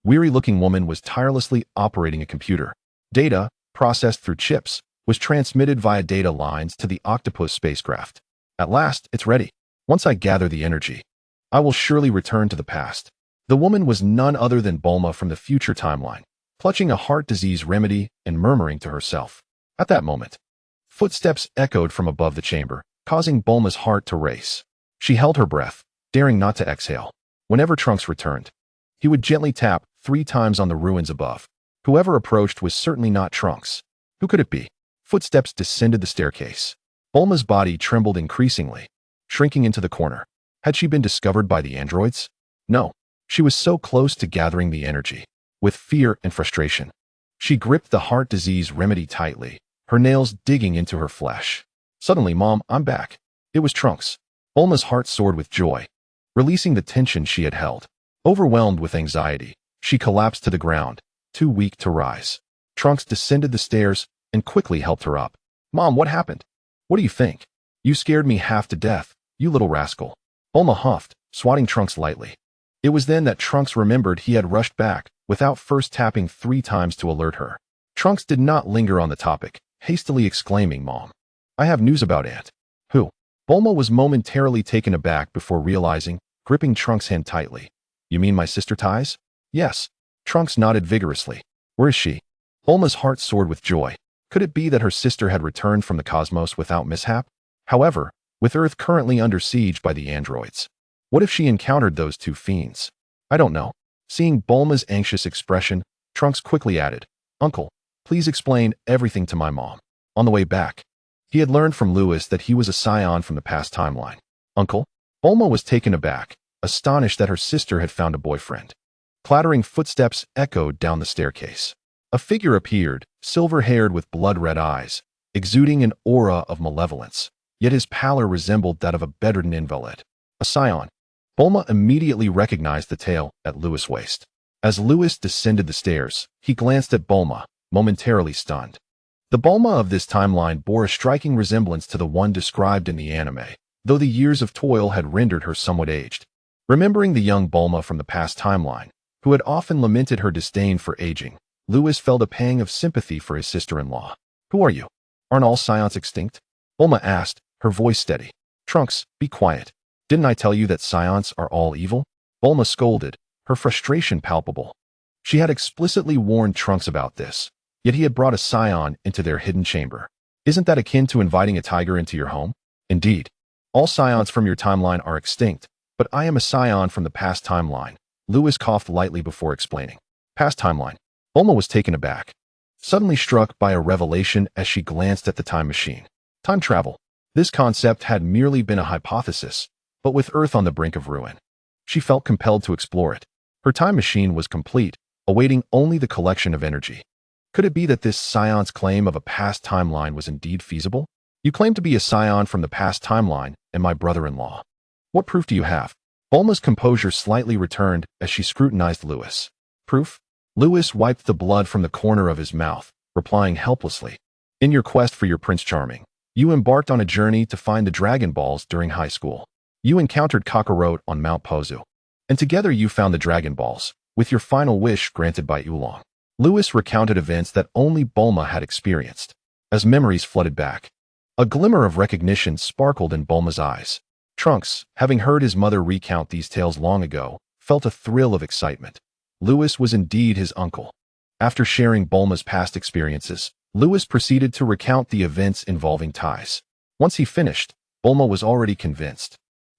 weary-looking woman was tirelessly operating a computer. Data, processed through chips, was transmitted via data lines to the octopus spacecraft. "At last, it's ready. Once I gather the energy, I will surely return to the past." The woman was none other than Bulma from the future timeline, clutching a heart disease remedy and murmuring to herself. At that moment, footsteps echoed from above the chamber, causing Bulma's heart to race. She held her breath, daring not to exhale. Whenever Trunks returned, he would gently tap 3 times on the ruins above. Whoever approached was certainly not Trunks. Who could it be? Footsteps descended the staircase. Bulma's body trembled increasingly, shrinking into the corner. Had she been discovered by the androids? No. She was so close to gathering the energy. With fear and frustration, she gripped the heart disease remedy tightly, her nails digging into her flesh. Suddenly, "Mom, I'm back." It was Trunks. Bulma's heart soared with joy, releasing the tension she had held. Overwhelmed with anxiety, she collapsed to the ground, too weak to rise. Trunks descended the stairs and quickly helped her up. "Mom, what happened?" "What do you think? You scared me half to death, you little rascal." Bulma huffed, swatting Trunks lightly. It was then that Trunks remembered he had rushed back, without first tapping 3 times to alert her. Trunks did not linger on the topic, hastily exclaiming, "Mom, I have news about Aunt." "Who?" Bulma was momentarily taken aback before realizing, gripping Trunks' hand tightly. "You mean my sister Tais?" "Yes." Trunks nodded vigorously. "Where is she?" Bulma's heart soared with joy. Could it be that her sister had returned from the cosmos without mishap? However, with Earth currently under siege by the androids, what if she encountered those 2 fiends? "I don't know." Seeing Bulma's anxious expression, Trunks quickly added, "Uncle, please explain everything to my mom." On the way back, he had learned from Lewis that he was a Saiyan from the past timeline. "Uncle?" Bulma was taken aback, astonished that her sister had found a boyfriend. Clattering footsteps echoed down the staircase. A figure appeared, silver-haired with blood-red eyes, exuding an aura of malevolence, yet his pallor resembled that of a bedridden invalid. A Saiyan. Bulma immediately recognized the tail at Lewis' waist. As Lewis descended the stairs, he glanced at Bulma, momentarily stunned. The Bulma of this timeline bore a striking resemblance to the one described in the anime, though the years of toil had rendered her somewhat aged. Remembering the young Bulma from the past timeline, who had often lamented her disdain for aging, Lewis felt a pang of sympathy for his sister-in-law. "Who are you? Aren't all Saiyans extinct?" Bulma asked, her voice steady. "Trunks, be quiet. Didn't I tell you that Saiyans are all evil?" Bulma scolded, her frustration palpable. She had explicitly warned Trunks about this, yet he had brought a Saiyan into their hidden chamber. "Isn't that akin to inviting a tiger into your home?" "Indeed. All Saiyans from your timeline are extinct, but I am a Saiyan from the past timeline." Lewis coughed lightly before explaining. "Past timeline." Bulma was taken aback, suddenly struck by a revelation as she glanced at the time machine. Time travel. This concept had merely been a hypothesis, but with Earth on the brink of ruin, she felt compelled to explore it. Her time machine was complete, awaiting only the collection of energy. Could it be that this Scion's claim of a past timeline was indeed feasible? "You claim to be a Scion from the past timeline and my brother-in-law. What proof do you have?" Bulma's composure slightly returned as she scrutinized Lewis. "Proof?" Lewis wiped the blood from the corner of his mouth, replying helplessly. "In your quest for your Prince Charming, you embarked on a journey to find the Dragon Balls during high school. You encountered Kakarot on Mount Pozu, and together you found the Dragon Balls, with your final wish granted by Oolong." Lewis recounted events that only Bulma had experienced. as memories flooded back. A glimmer of recognition sparkled in Bulma's eyes. Trunks, having heard his mother recount these tales long ago, felt a thrill of excitement. Lewis was indeed his uncle. After sharing Bulma's past experiences, Lewis proceeded to recount the events involving ties. Once he finished, Bulma was already convinced.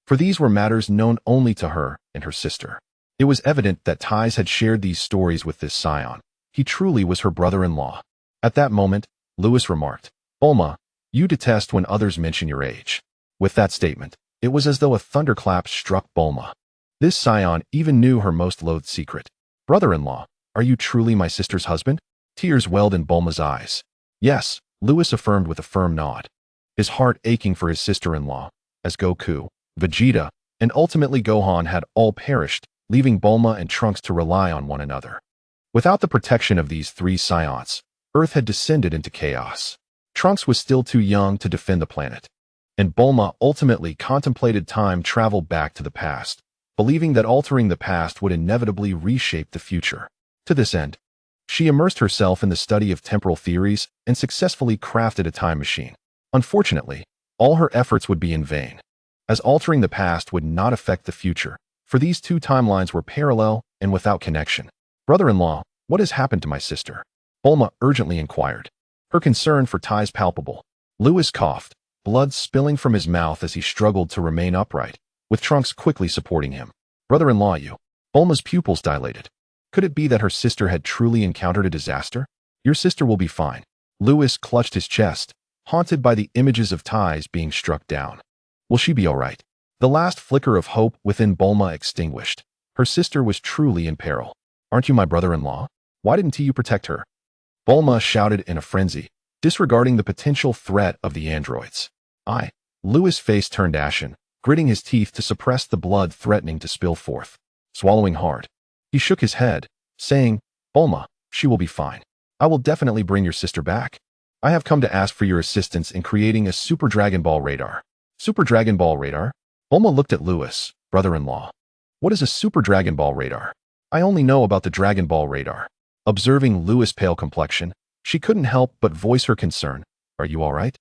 For these were matters known only to her and her sister. It was evident that Ties had shared these stories with this Saiyan. He truly was her brother-in-law. At that moment, Lewis remarked, "Bulma, you detest when others mention your age." With that statement, it was as though a thunderclap struck Bulma. This Saiyan even knew her most loathed secret. "Brother-in-law, are you truly my sister's husband?" Tears welled in Bulma's eyes. "Yes," Lewis affirmed with a firm nod, his heart aching for his sister-in-law, as Goku, Vegeta, and ultimately Gohan had all perished, leaving Bulma and Trunks to rely on one another. Without the protection of these three Saiyans, Earth had descended into chaos. Trunks was still too young to defend the planet, and Bulma ultimately contemplated time travel back to the past, believing that altering the past would inevitably reshape the future. To this end, she immersed herself in the study of temporal theories and successfully crafted a time machine. Unfortunately, all her efforts would be in vain, as altering the past would not affect the future, for these two timelines were parallel and without connection. "Brother-in-law, what has happened to my sister?" Bulma urgently inquired, her concern for Ties palpable. Lewis coughed, blood spilling from his mouth as he struggled to remain upright, with Trunks quickly supporting him. "Brother-in-law, you..." Bulma's pupils dilated. Could it be that her sister had truly encountered a disaster? "Your sister will be fine." Lewis clutched his chest, haunted by the images of Ties being struck down. Will she be all right? The last flicker of hope within Bulma extinguished. Her sister was truly in peril. "Aren't you my brother-in-law? Why didn't you protect her?" Bulma shouted in a frenzy, disregarding the potential threat of the androids. Lewis' face turned ashen, gritting his teeth to suppress the blood threatening to spill forth. Swallowing hard, he shook his head, saying, "Bulma, she will be fine. I will definitely bring your sister back. I have come to ask for your assistance in creating a Super Dragon Ball radar." "Super Dragon Ball radar?" Bulma looked at Lewis, brother-in-law. "What is a Super Dragon Ball radar?" "I only know about the Dragon Ball radar." Observing Lewis' pale complexion, she couldn't help but voice her concern. "Are you all right?"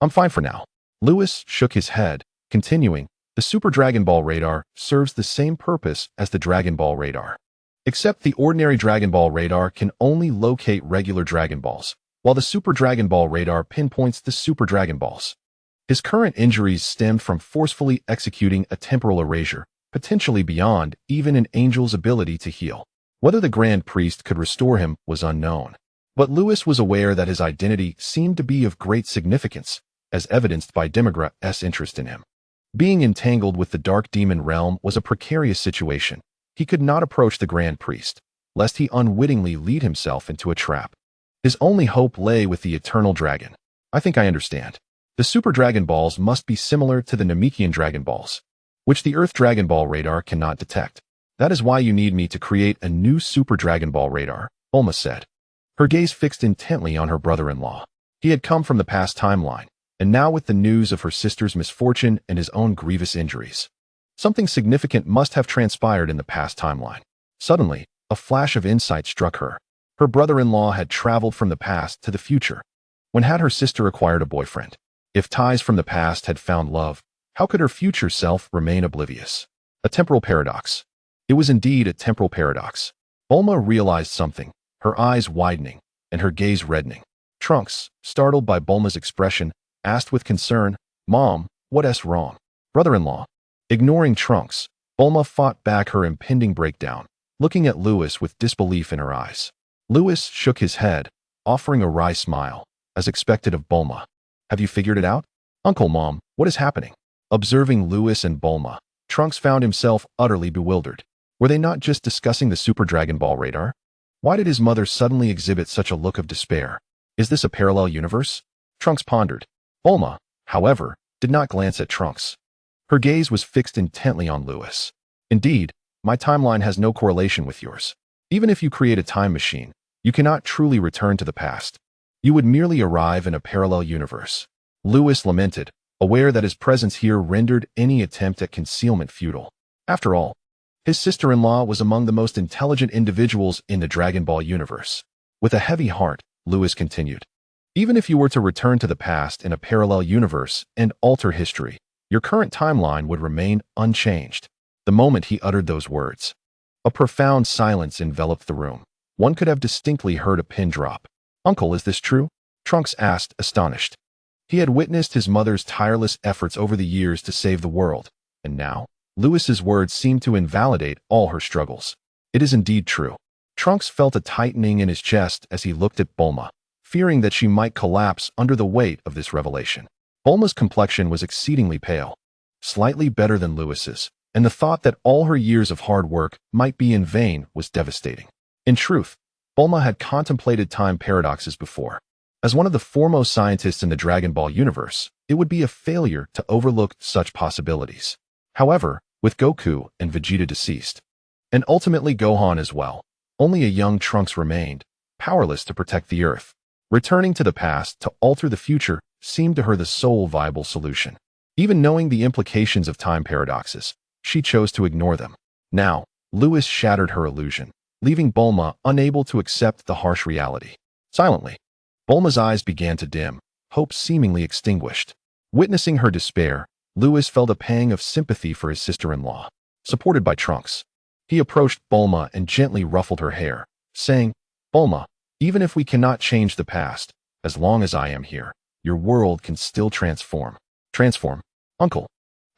"I'm fine for now." Lewis shook his head, continuing, "The Super Dragon Ball radar serves the same purpose as the Dragon Ball radar. Except the ordinary Dragon Ball radar can only locate regular Dragon Balls, while the Super Dragon Ball radar pinpoints the Super Dragon Balls." His current injuries stemmed from forcefully executing a temporal erasure, potentially beyond even an angel's ability to heal. Whether the Grand Priest could restore him was unknown. But Lewis was aware that his identity seemed to be of great significance, as evidenced by Demigra's interest in him. Being entangled with the Dark Demon realm was a precarious situation. He could not approach the Grand Priest, lest he unwittingly lead himself into a trap. His only hope lay with the Eternal Dragon. "I think I understand. The Super Dragon Balls must be similar to the Namekian Dragon Balls, which the Earth Dragon Ball radar cannot detect. That is why you need me to create a new Super Dragon Ball radar," Bulma said, her gaze fixed intently on her brother-in-law. He had come from the past timeline, and now with the news of her sister's misfortune and his own grievous injuries. Something significant must have transpired in the past timeline. Suddenly, a flash of insight struck her. Her brother-in-law had traveled from the past to the future. When had her sister acquired a boyfriend? If Ties from the past had found love, how could her future self remain oblivious? A temporal paradox. It was indeed a temporal paradox. Bulma realized something, her eyes widening, and her gaze reddening. Trunks, startled by Bulma's expression, asked with concern, "Mom, what's wrong?" "Brother-in-law." Ignoring Trunks, Bulma fought back her impending breakdown, looking at Lewis with disbelief in her eyes. Lewis shook his head, offering a wry smile, as expected of Bulma. "Have you figured it out?" "Uncle, Mom, what is happening?" Observing Lewis and Bulma, Trunks found himself utterly bewildered. Were they not just discussing the Super Dragon Ball radar? Why did his mother suddenly exhibit such a look of despair? Is this a parallel universe? Trunks pondered. Bulma, however, did not glance at Trunks. Her gaze was fixed intently on Lewis. "Indeed, my timeline has no correlation with yours. Even if you create a time machine, you cannot truly return to the past. You would merely arrive in a parallel universe." Lewis lamented, aware that his presence here rendered any attempt at concealment futile. After all, his sister-in-law was among the most intelligent individuals in the Dragon Ball universe. With a heavy heart, Lewis continued, Even if you were to return to the past in a parallel universe and alter history, your current timeline would remain unchanged. The moment he uttered those words, a profound silence enveloped the room. One could have distinctly heard a pin drop. "Uncle, is this true?" Trunks asked, astonished. He had witnessed his mother's tireless efforts over the years to save the world, and now, Lewis's words seemed to invalidate all her struggles. "It is indeed true." Trunks felt a tightening in his chest as he looked at Bulma, fearing that she might collapse under the weight of this revelation. Bulma's complexion was exceedingly pale, slightly better than Lewis's, and the thought that all her years of hard work might be in vain was devastating. In truth, Bulma had contemplated time paradoxes before. As one of the foremost scientists in the Dragon Ball universe, it would be a failure to overlook such possibilities. However, with Goku and Vegeta deceased, and ultimately Gohan as well, only a young Trunks remained, powerless to protect the Earth. Returning to the past to alter the future seemed to her the sole viable solution. Even knowing the implications of time paradoxes, she chose to ignore them. Now, Lewis shattered her illusion, leaving Bulma unable to accept the harsh reality. Silently, Bulma's eyes began to dim, hope seemingly extinguished. Witnessing her despair, Lewis felt a pang of sympathy for his sister-in-law. Supported by Trunks, he approached Bulma and gently ruffled her hair, saying, "Bulma, even if we cannot change the past, as long as I am here, your world can still transform." "Transform? Uncle,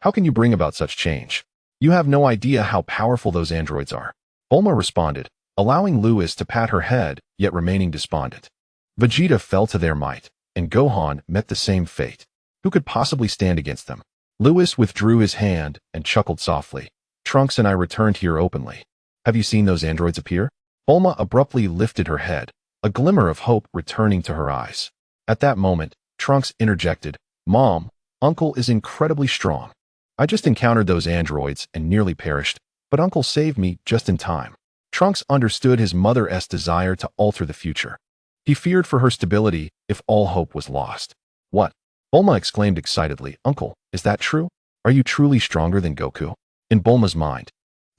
how can you bring about such change? You have no idea how powerful those androids are." Bulma responded, allowing Lewis to pat her head, yet remaining despondent. Vegeta fell to their might, and Gohan met the same fate. Who could possibly stand against them? Lewis withdrew his hand and chuckled softly. "Trunks and I returned here openly. Have you seen those androids appear?" Bulma abruptly lifted her head, a glimmer of hope returning to her eyes. At that moment, Trunks interjected, "Mom, Uncle is incredibly strong. I just encountered those androids and nearly perished, but Uncle saved me just in time." Trunks understood his mother's desire to alter the future. He feared for her stability if all hope was lost. "What?" Bulma exclaimed excitedly. "Uncle, is that true? Are you truly stronger than Goku?" In Bulma's mind,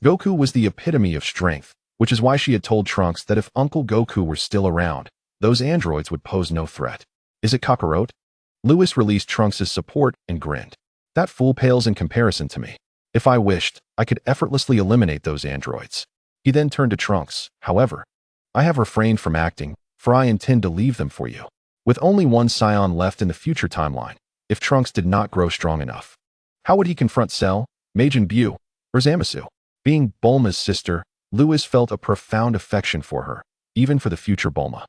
Goku was the epitome of strength, which is why she had told Trunks that if Uncle Goku were still around, those androids would pose no threat. "Is it Kakarot?" Lewis released Trunks' support and grinned. "That fool pales in comparison to me. If I wished, I could effortlessly eliminate those androids." He then turned to Trunks. "However, I have refrained from acting, for I intend to leave them for you." With only one Saiyan left in the future timeline, if Trunks did not grow strong enough, how would he confront Cell, Majin Buu, or Zamasu? Being Bulma's sister, Lewis felt a profound affection for her, even for the future Bulma.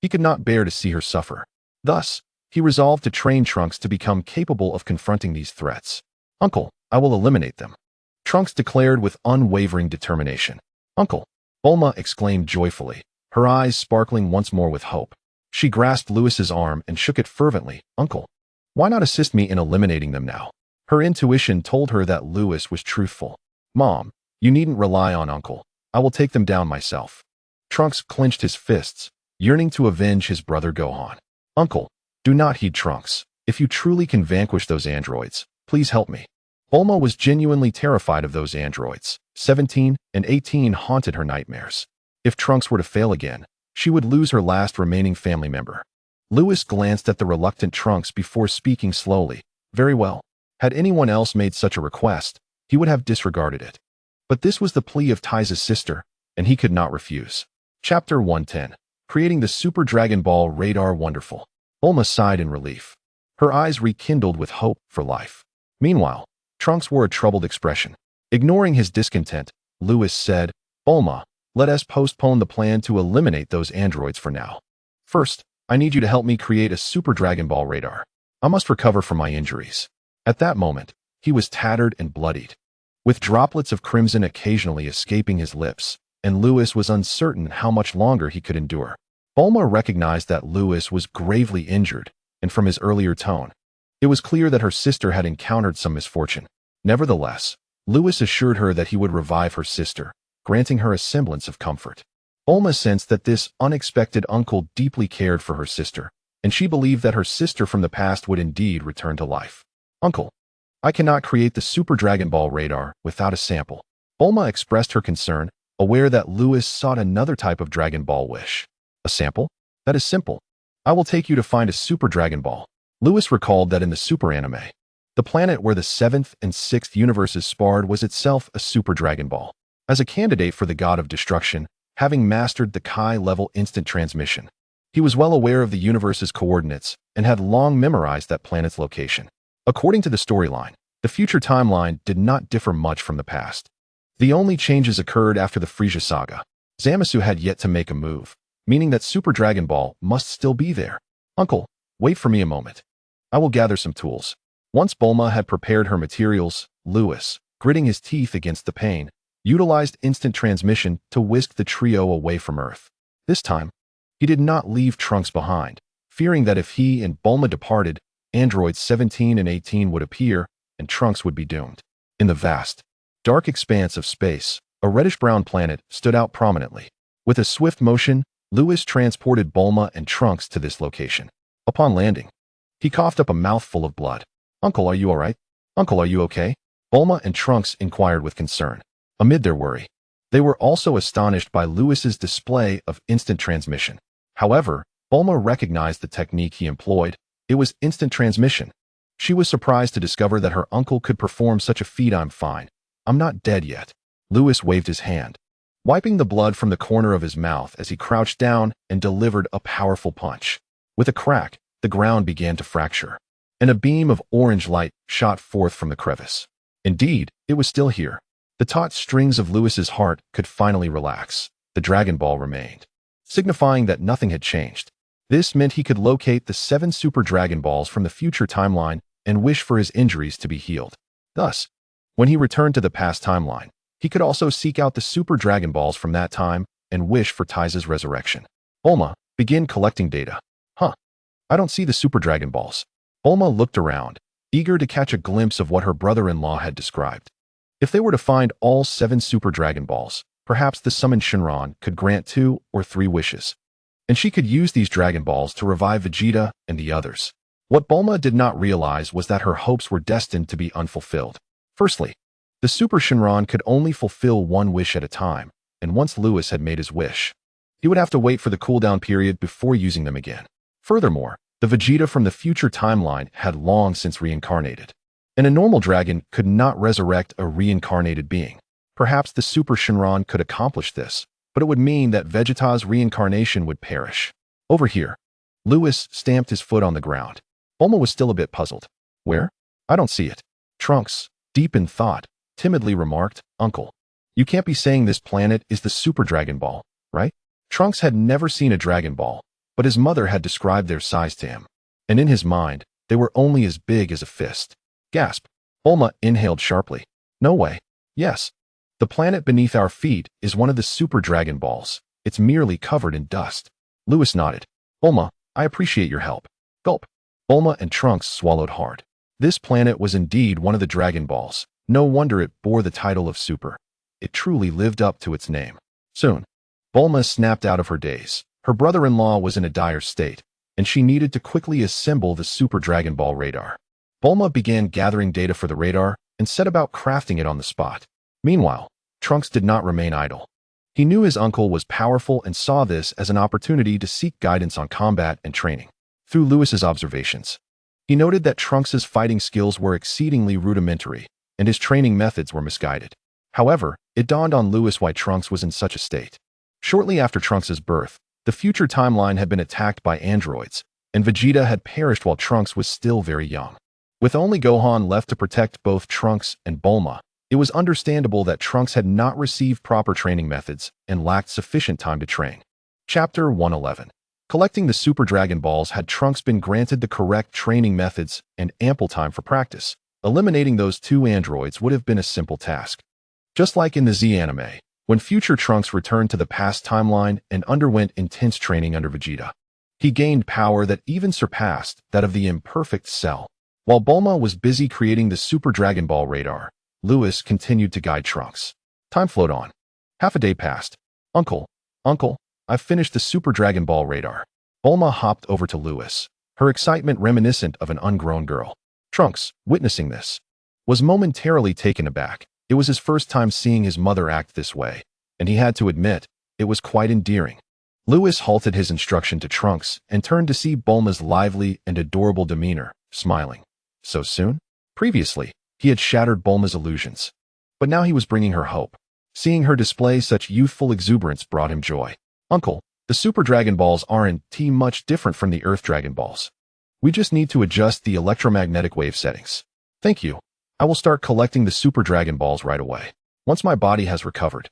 He could not bear to see her suffer. Thus, he resolved to train Trunks to become capable of confronting these threats. "Uncle, I will eliminate them," Trunks declared with unwavering determination. "Uncle!" Bulma exclaimed joyfully, her eyes sparkling once more with hope. She grasped Lewis's arm and shook it fervently. "Uncle, why not assist me in eliminating them now?" Her intuition told her that Lewis was truthful. "Mom, you needn't rely on Uncle. I will take them down myself." Trunks clenched his fists, yearning to avenge his brother Gohan. "Uncle, do not heed Trunks. If you truly can vanquish those androids, please help me." Bulma was genuinely terrified of those androids. 17 and 18 haunted her nightmares. If Trunks were to fail again, she would lose her last remaining family member. Lewis glanced at the reluctant Trunks before speaking slowly. "Very well. Had anyone else made such a request, he would have disregarded it. But this was the plea of Taiza's sister, and he could not refuse." Chapter 110. Creating the Super Dragon Ball Radar Wonderful. Bulma sighed in relief. Her eyes rekindled with hope for life. Meanwhile, Trunks wore a troubled expression. Ignoring his discontent, Lewis said, "Bulma, let us postpone the plan to eliminate those androids for now. First, I need you to help me create a Super Dragon Ball radar. I must recover from my injuries." At that moment, he was tattered and bloodied, with droplets of crimson occasionally escaping his lips, and Lewis was uncertain how much longer he could endure. Bulma recognized that Lewis was gravely injured, and from his earlier tone, it was clear that her sister had encountered some misfortune. Nevertheless, Lewis assured her that he would revive her sister, granting her a semblance of comfort. Bulma sensed that this unexpected uncle deeply cared for her sister, and she believed that her sister from the past would indeed return to life. "Uncle, I cannot create the Super Dragon Ball radar without a sample." Bulma expressed her concern, aware that Lewis sought another type of Dragon Ball wish. "A sample? That is simple. I will take you to find a Super Dragon Ball. Lewis recalled that in the Super anime, the planet where the 7th and 6th universes sparred was itself a Super Dragon Ball. As a candidate for the God of Destruction, having mastered the Kai-level instant transmission, he was well aware of the universe's coordinates and had long memorized that planet's location. According to the storyline, the future timeline did not differ much from the past. The only changes occurred after the Frieza saga. Zamasu had yet to make a move, meaning that Super Dragon Ball must still be there. Uncle, wait for me a moment. I will gather some tools. Once Bulma had prepared her materials, Lewis, gritting his teeth against the pain, utilized instant transmission to whisk the trio away from Earth. This time, he did not leave Trunks behind, fearing that if he and Bulma departed, androids 17 and 18 would appear and Trunks would be doomed. In the vast, dark expanse of space, a reddish-brown planet stood out prominently. With a swift motion, Lewis transported Bulma and Trunks to this location. Upon landing, he coughed up a mouthful of blood. Uncle, are you all right? Uncle, are you okay? Bulma and Trunks inquired with concern. Amid their worry, they were also astonished by Lewis's display of instant transmission. However, Bulma recognized the technique he employed. It was instant transmission. She was surprised to discover that her uncle could perform such a feat. I'm fine. I'm not dead yet. Lewis waved his hand, wiping the blood from the corner of his mouth as he crouched down and delivered a powerful punch. With a crack, the ground began to fracture, and a beam of orange light shot forth from the crevice. Indeed, it was still here. The taut strings of Lewis's heart could finally relax. The Dragon Ball remained, signifying that nothing had changed. This meant he could locate the 7 Super Dragon Balls from the future timeline and wish for his injuries to be healed. Thus, when he returned to the past timeline, he could also seek out the Super Dragon Balls from that time and wish for Taiza's resurrection. Bulma, begin collecting data. I don't see the Super Dragon Balls. Bulma looked around, eager to catch a glimpse of what her brother-in-law had described. If they were to find all 7 Super Dragon Balls, perhaps the summoned Shinron could grant 2 or 3 wishes, and she could use these Dragon Balls to revive Vegeta and the others. What Bulma did not realize was that her hopes were destined to be unfulfilled. Firstly, the Super Shinron could only fulfill 1 wish at a time, and once Lewis had made his wish, he would have to wait for the cooldown period before using them again. Furthermore, the Vegeta from the future timeline had long since reincarnated, and a normal dragon could not resurrect a reincarnated being. Perhaps the Super Shinron could accomplish this, but it would mean that Vegeta's reincarnation would perish. Over here, Lewis stamped his foot on the ground. Bulma was still a bit puzzled. Where? I don't see it. Trunks, deep in thought, timidly remarked, Uncle, you can't be saying this planet is the Super Dragon Ball, right? Trunks had never seen a Dragon Ball, but his mother had described their size to him, and in his mind, they were only as big as a fist. Gasp. Bulma inhaled sharply. No way. Yes. The planet beneath our feet is one of the Super Dragon Balls. It's merely covered in dust. Lewis nodded. Bulma, I appreciate your help. Gulp. Bulma and Trunks swallowed hard. This planet was indeed one of the Dragon Balls. No wonder it bore the title of Super. It truly lived up to its name. Soon, Bulma snapped out of her daze. Her brother-in-law was in a dire state, and she needed to quickly assemble the Super Dragon Ball radar. Bulma began gathering data for the radar and set about crafting it on the spot. Meanwhile, Trunks did not remain idle. He knew his uncle was powerful and saw this as an opportunity to seek guidance on combat and training. Through Lewis's observations, he noted that Trunks's fighting skills were exceedingly rudimentary, and his training methods were misguided. However, it dawned on Lewis why Trunks was in such a state. Shortly after Trunks' birth, the future timeline had been attacked by androids, and Vegeta had perished while Trunks was still very young. With only Gohan left to protect both Trunks and Bulma, it was understandable that Trunks had not received proper training methods and lacked sufficient time to train. Chapter 111. Collecting the Super Dragon Balls. Had Trunks been granted the correct training methods and ample time for practice, eliminating those 2 androids would have been a simple task. Just like in the Z anime, when future Trunks returned to the past timeline and underwent intense training under Vegeta, he gained power that even surpassed that of the imperfect Cell. While Bulma was busy creating the Super Dragon Ball radar, Lewis continued to guide Trunks. Time flowed on. Half a day passed. Uncle, I've finished the Super Dragon Ball radar. Bulma hopped over to Lewis, her excitement reminiscent of an ungrown girl. Trunks, witnessing this, was momentarily taken aback. It was his first time seeing his mother act this way, and he had to admit, it was quite endearing. Lewis halted his instruction to Trunks and turned to see Bulma's lively and adorable demeanor, smiling. So soon? Previously, he had shattered Bulma's illusions. But now he was bringing her hope. Seeing her display such youthful exuberance brought him joy. Uncle, the Super Dragon Balls aren't much different from the Earth Dragon Balls. We just need to adjust the electromagnetic wave settings. Thank you. I will start collecting the Super Dragon Balls right away. Once my body has recovered,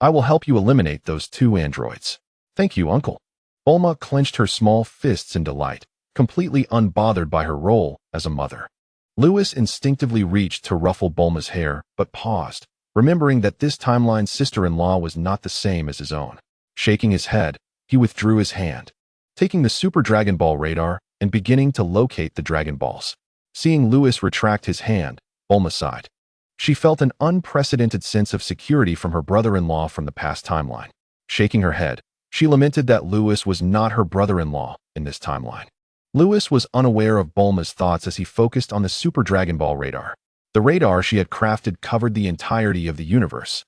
I will help you eliminate those 2 androids. Thank you, Uncle. Bulma clenched her small fists in delight, completely unbothered by her role as a mother. Lewis instinctively reached to ruffle Bulma's hair, but paused, remembering that this timeline's sister-in-law was not the same as his own. Shaking his head, he withdrew his hand, taking the Super Dragon Ball radar and beginning to locate the Dragon Balls. Seeing Lewis retract his hand, Bulma sighed. She felt an unprecedented sense of security from her brother-in-law from the past timeline. Shaking her head, she lamented that Lewis was not her brother-in-law in this timeline. Lewis was unaware of Bulma's thoughts as he focused on the Super Dragon Ball radar. The radar she had crafted covered the entirety of the universe,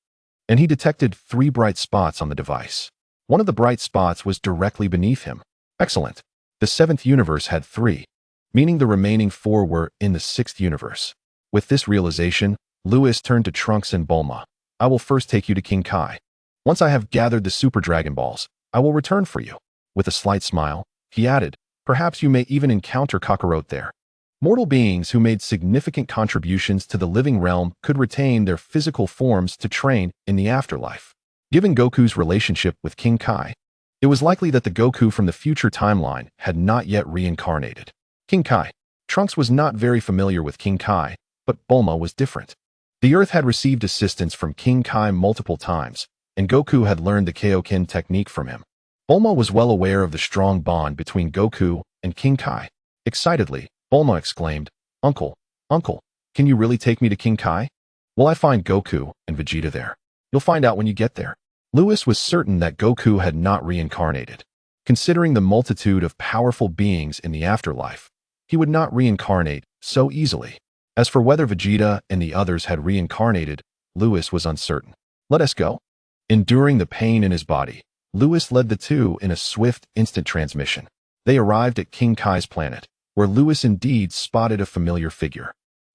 and he detected 3 bright spots on the device. One of the bright spots was directly beneath him. Excellent. The 7th universe had 3, meaning the remaining 4 were in the 6th universe. With this realization, Lewis turned to Trunks and Bulma. I will first take you to King Kai. Once I have gathered the Super Dragon Balls, I will return for you. With a slight smile, he added, perhaps you may even encounter Kakarot there. Mortal beings who made significant contributions to the living realm could retain their physical forms to train in the afterlife. Given Goku's relationship with King Kai, it was likely that the Goku from the future timeline had not yet reincarnated. King Kai. Trunks was not very familiar with King Kai, but Bulma was different. The Earth had received assistance from King Kai multiple times, and Goku had learned the Kaioken technique from him. Bulma was well aware of the strong bond between Goku and King Kai. Excitedly, Bulma exclaimed, Uncle, can you really take me to King Kai? Will I find Goku and Vegeta there? You'll find out when you get there. Lewis was certain that Goku had not reincarnated. Considering the multitude of powerful beings in the afterlife, he would not reincarnate so easily. As for whether Vegeta and the others had reincarnated, Lewis was uncertain. Let us go. Enduring the pain in his body, Lewis led the 2 in a swift, instant transmission. They arrived at King Kai's planet, where Lewis indeed spotted a familiar figure.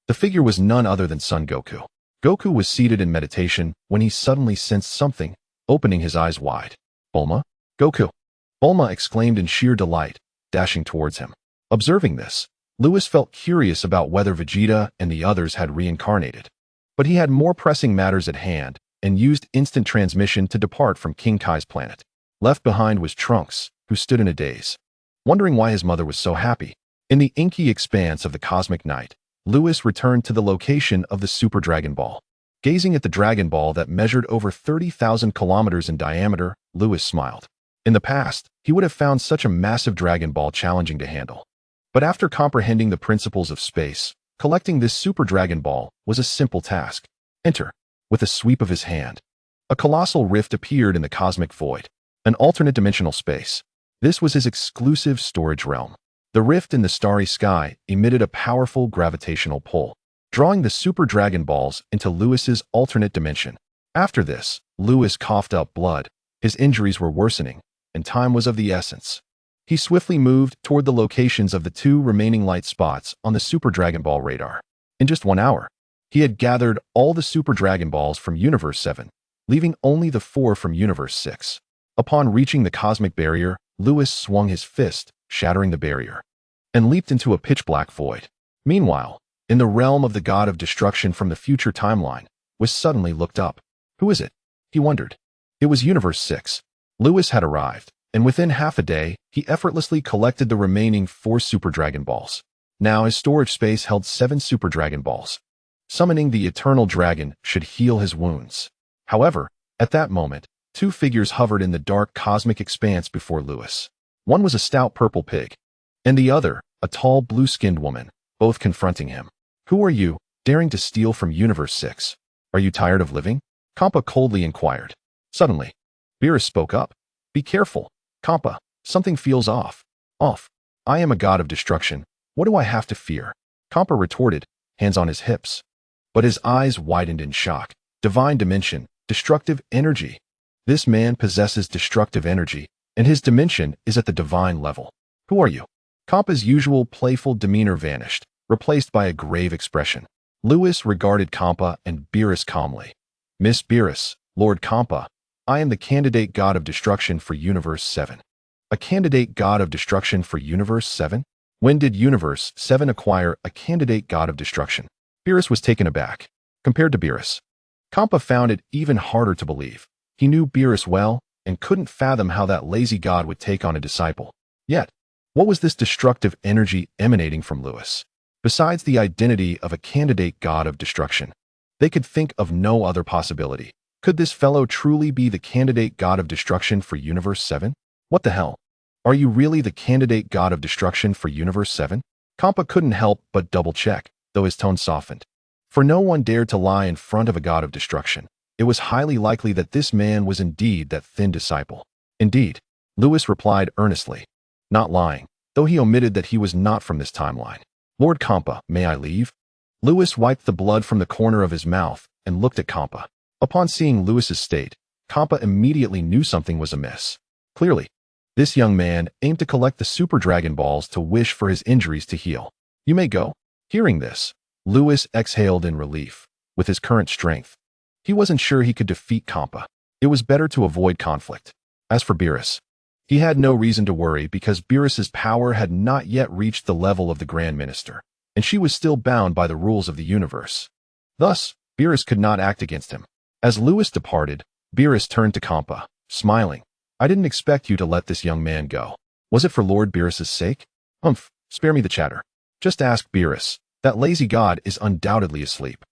The figure was none other than Son Goku. Goku was seated in meditation when he suddenly sensed something, opening his eyes wide. Bulma? Goku! Bulma exclaimed in sheer delight, dashing towards him. Observing this, Lewis felt curious about whether Vegeta and the others had reincarnated. But he had more pressing matters at hand and used instant transmission to depart from King Kai's planet. Left behind was Trunks, who stood in a daze, wondering why his mother was so happy. In the inky expanse of the cosmic night, Lewis returned to the location of the Super Dragon Ball. Gazing at the Dragon Ball that measured over 30,000 kilometers in diameter, Lewis smiled. In the past, he would have found such a massive Dragon Ball challenging to handle. But after comprehending the principles of space, collecting this Super Dragon Ball was a simple task. Enter. With a sweep of his hand, a colossal rift appeared in the cosmic void, an alternate dimensional space. This was his exclusive storage realm. The rift in the starry sky emitted a powerful gravitational pull, drawing the Super Dragon Balls into Lewis's alternate dimension. After this, Lewis coughed up blood. His injuries were worsening, and time was of the essence. He swiftly moved toward the locations of the 2 remaining light spots on the Super Dragon Ball radar. In just 1 hour, he had gathered all the Super Dragon Balls from Universe 7, leaving only the 4 from Universe 6. Upon reaching the cosmic barrier, Lewis swung his fist, shattering the barrier, and leaped into a pitch-black void. Meanwhile, in the realm of the god of destruction from the future timeline, Whis suddenly looked up. Who is it? He wondered. It was Universe 6. Lewis had arrived, and within half a day, he effortlessly collected the remaining 4 Super Dragon Balls. Now his storage space held 7 Super Dragon Balls. Summoning the Eternal Dragon should heal his wounds. However, at that moment, 2 figures hovered in the dark cosmic expanse before Lewis. One was a stout purple pig, and the other, a tall blue-skinned woman, both confronting him. Who are you, daring to steal from Universe 6? Are you tired of living? Kampa coldly inquired. Suddenly, Beerus spoke up. Be careful, Kampa, something feels off. Off. I am a god of destruction. What do I have to fear? Kampa retorted, hands on his hips. But his eyes widened in shock. Divine dimension, destructive energy. This man possesses destructive energy, and his dimension is at the divine level. Who are you? Kampa's usual playful demeanor vanished, replaced by a grave expression. Lewis regarded Kampa and Beerus calmly. Miss Beerus, Lord Kampa, I am the candidate god of destruction for Universe 7. A candidate god of destruction for Universe 7? When did Universe 7 acquire a candidate god of destruction? Beerus was taken aback. Compared to Beerus, Kampa found it even harder to believe. He knew Beerus well and couldn't fathom how that lazy god would take on a disciple. Yet, what was this destructive energy emanating from Lewis? Besides the identity of a candidate god of destruction, they could think of no other possibility. Could this fellow truly be the candidate god of destruction for Universe 7? What the hell? Are you really the candidate god of destruction for Universe 7? Kampa couldn't help but double-check, though his tone softened. For no one dared to lie in front of a god of destruction. It was highly likely that this man was indeed that thin disciple. Indeed, Lewis replied earnestly, not lying, though he omitted that he was not from this timeline. Lord Kampa, may I leave? Lewis wiped the blood from the corner of his mouth and looked at Kampa. Upon seeing Lewis's state, Kampa immediately knew something was amiss. Clearly, this young man aimed to collect the Super Dragon Balls to wish for his injuries to heal. You may go. Hearing this, Lewis exhaled in relief. With his current strength, he wasn't sure he could defeat Kampa. It was better to avoid conflict. As for Beerus, he had no reason to worry because Beerus's power had not yet reached the level of the Grand Minister, and she was still bound by the rules of the universe. Thus, Beerus could not act against him. As Lewis departed, Beerus turned to Kampa, smiling. I didn't expect you to let this young man go. Was it for Lord Beerus's sake? Spare me the chatter. Just ask Beerus. That lazy god is undoubtedly asleep.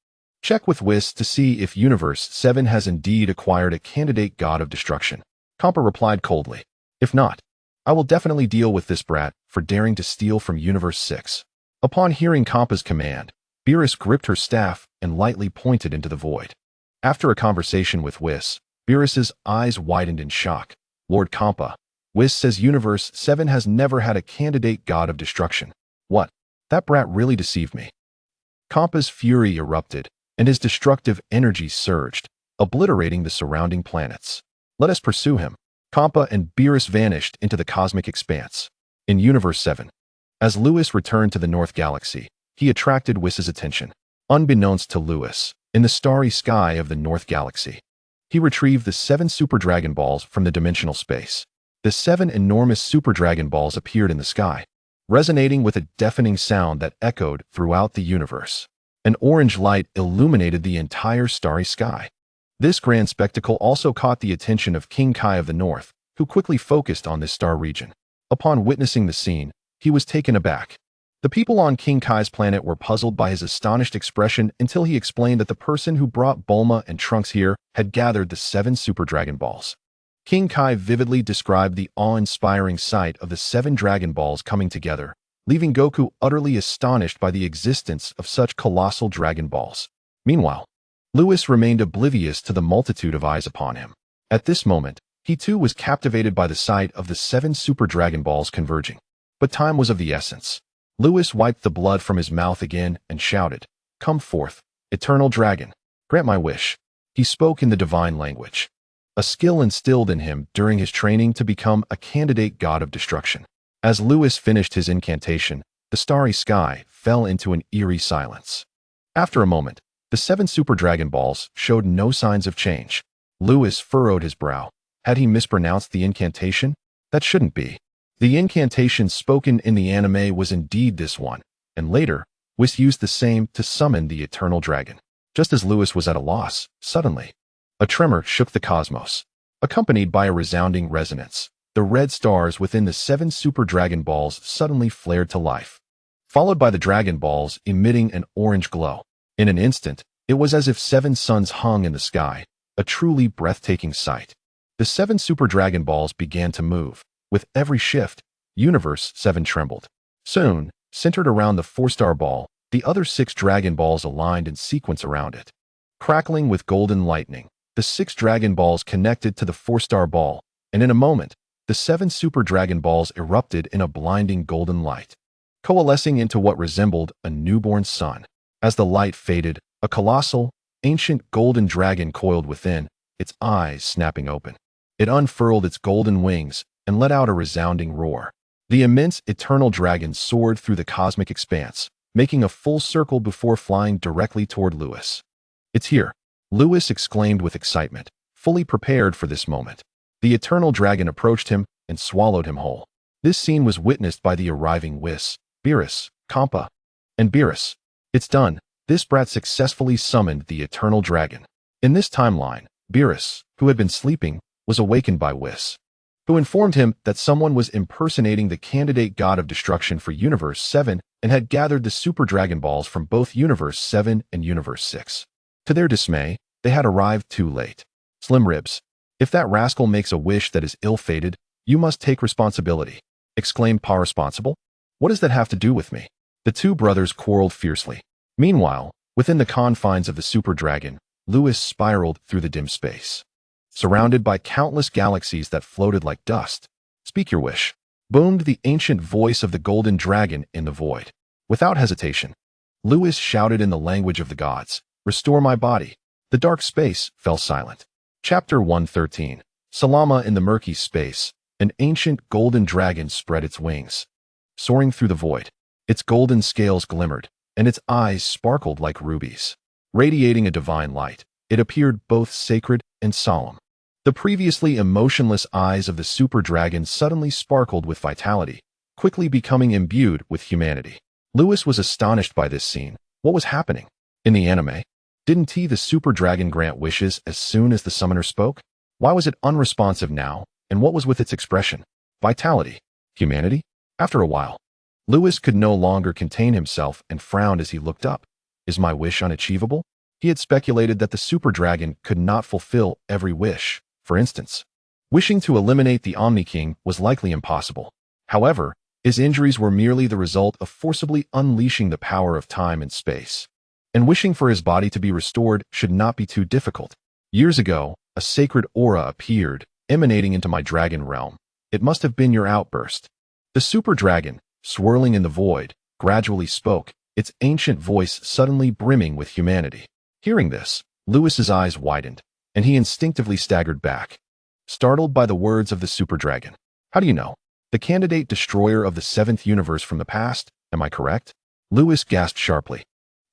Check with Whis to see if Universe 7 has indeed acquired a candidate god of destruction. Kampa replied coldly. If not, I will definitely deal with this brat for daring to steal from Universe 6. Upon hearing Kampa's command, Beerus gripped her staff and lightly pointed into the void. After a conversation with Whis, Beerus's eyes widened in shock. Lord Kampa, Whis says Universe 7 has never had a candidate god of destruction. What? That brat really deceived me. Kampa's fury erupted, and his destructive energy surged, obliterating the surrounding planets. Let us pursue him. Kampa and Beerus vanished into the cosmic expanse. In Universe 7, as Lewis returned to the North Galaxy, he attracted Whis' attention. Unbeknownst to Lewis, in the starry sky of the North Galaxy, he retrieved the 7 Super Dragon Balls from the dimensional space. The 7 enormous Super Dragon Balls appeared in the sky, resonating with a deafening sound that echoed throughout the universe. An orange light illuminated the entire starry sky. This grand spectacle also caught the attention of King Kai of the North, who quickly focused on this star region. Upon witnessing the scene, he was taken aback. The people on King Kai's planet were puzzled by his astonished expression until he explained that the person who brought Bulma and Trunks here had gathered the 7 Super Dragon Balls. King Kai vividly described the awe-inspiring sight of the 7 Dragon Balls coming together, leaving Goku utterly astonished by the existence of such colossal Dragon Balls. Meanwhile, Lewis remained oblivious to the multitude of eyes upon him. At this moment, he too was captivated by the sight of the 7 Super Dragon Balls converging. But time was of the essence. Lewis wiped the blood from his mouth again and shouted, Come forth, eternal dragon. Grant my wish. He spoke in the divine language, a skill instilled in him during his training to become a candidate god of destruction. As Lewis finished his incantation, the starry sky fell into an eerie silence. After a moment, the 7 Super Dragon Balls showed no signs of change. Lewis furrowed his brow. Had he mispronounced the incantation? That shouldn't be. The incantation spoken in the anime was indeed this one, and later, Whis used the same to summon the eternal dragon. Just as Lewis was at a loss, suddenly, a tremor shook the cosmos. Accompanied by a resounding resonance, the red stars within the 7 Super Dragon Balls suddenly flared to life, followed by the Dragon Balls emitting an orange glow. In an instant, it was as if 7 suns hung in the sky, a truly breathtaking sight. The 7 Super Dragon Balls began to move. With every shift, Universe 7 trembled. Soon, centered around the 4-star ball, the other 6 Dragon Balls aligned in sequence around it. Crackling with golden lightning, the 6 Dragon Balls connected to the 4-star ball, and in a moment, the 7 Super Dragon Balls erupted in a blinding golden light, coalescing into what resembled a newborn sun. As the light faded, a colossal, ancient golden dragon coiled within, its eyes snapping open. It unfurled its golden wings and let out a resounding roar. The immense eternal dragon soared through the cosmic expanse, making a full circle before flying directly toward Lewis. "It's here," Lewis exclaimed with excitement, fully prepared for this moment. The eternal dragon approached him and swallowed him whole. This scene was witnessed by the arriving Whis, Beerus, and Beerus. "It's done. This brat successfully summoned the eternal dragon." In this timeline, Beerus, who had been sleeping, was awakened by Whis, who informed him that someone was impersonating the candidate god of destruction for Universe 7 and had gathered the Super Dragon Balls from both Universe 7 and Universe 6. To their dismay, they had arrived too late. "Slim ribs. If that rascal makes a wish that is ill-fated, you must take responsibility," exclaimed Pa Responsible. "What does that have to do with me?" The two brothers quarreled fiercely. Meanwhile, within the confines of the Super Dragon, Lewis spiraled through the dim space, surrounded by countless galaxies that floated like dust. "Speak your wish," boomed the ancient voice of the golden dragon in the void. Without hesitation, Lewis shouted in the language of the gods, "Restore my body." The dark space fell silent. Chapter 113. Salama in the murky space. An ancient golden dragon spread its wings, soaring through the void. Its golden scales glimmered, and its eyes sparkled like rubies. Radiating a divine light, it appeared both sacred and solemn. The previously emotionless eyes of the super dragon suddenly sparkled with vitality, quickly becoming imbued with humanity. Lewis was astonished by this scene. What was happening? In the anime, didn't the super dragon grant wishes as soon as the summoner spoke? Why was it unresponsive now, and what was with its expression? Vitality? Humanity? After a while, Lewis could no longer contain himself and frowned as he looked up. Is my wish unachievable? He had speculated that the super dragon could not fulfill every wish. For instance, wishing to eliminate the Omni-King was likely impossible. However, his injuries were merely the result of forcibly unleashing the power of time and space. And wishing for his body to be restored should not be too difficult. Years ago, a sacred aura appeared, emanating into my dragon realm. It must have been your outburst. The super dragon, swirling in the void, gradually spoke, its ancient voice suddenly brimming with humanity. Hearing this, Lewis's eyes widened, and he instinctively staggered back, startled by the words of the super dragon. "How do you know? The candidate destroyer of the 7th universe from the past, am I correct?" Lewis gasped sharply.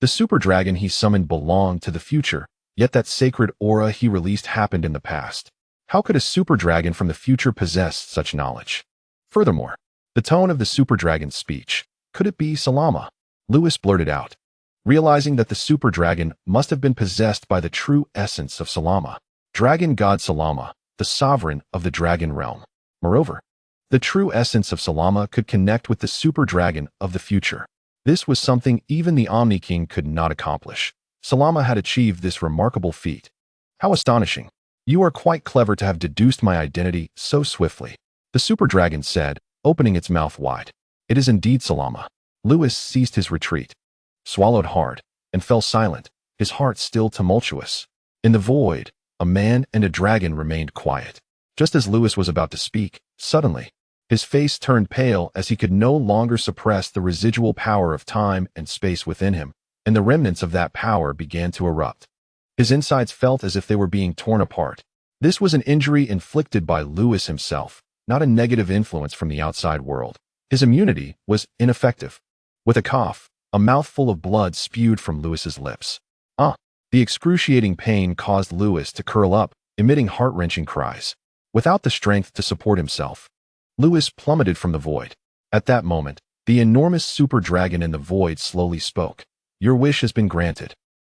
The super dragon he summoned belonged to the future, yet that sacred aura he released happened in the past. How could a super dragon from the future possess such knowledge? Furthermore, the tone of the super dragon's speech, could it be Salama? Lewis blurted out, realizing that the super dragon must have been possessed by the true essence of Salama. Dragon god Salama, the sovereign of the dragon realm. Moreover, the true essence of Salama could connect with the super dragon of the future. This was something even the Omni-King could not accomplish. Salama had achieved this remarkable feat. How astonishing. You are quite clever to have deduced my identity so swiftly, the super dragon said, opening its mouth wide. It is indeed Salama. Lewis ceased his retreat, swallowed hard, and fell silent, his heart still tumultuous. In the void, a man and a dragon remained quiet. Just as Lewis was about to speak, suddenly, his face turned pale as he could no longer suppress the residual power of time and space within him, and the remnants of that power began to erupt. His insides felt as if they were being torn apart. This was an injury inflicted by Lewis himself, not a negative influence from the outside world. His immunity was ineffective. With a cough, a mouthful of blood spewed from Lewis's lips. The excruciating pain caused Lewis to curl up, emitting heart-wrenching cries. Without the strength to support himself, Lewis plummeted from the void. At that moment, the enormous super dragon in the void slowly spoke. Your wish has been granted.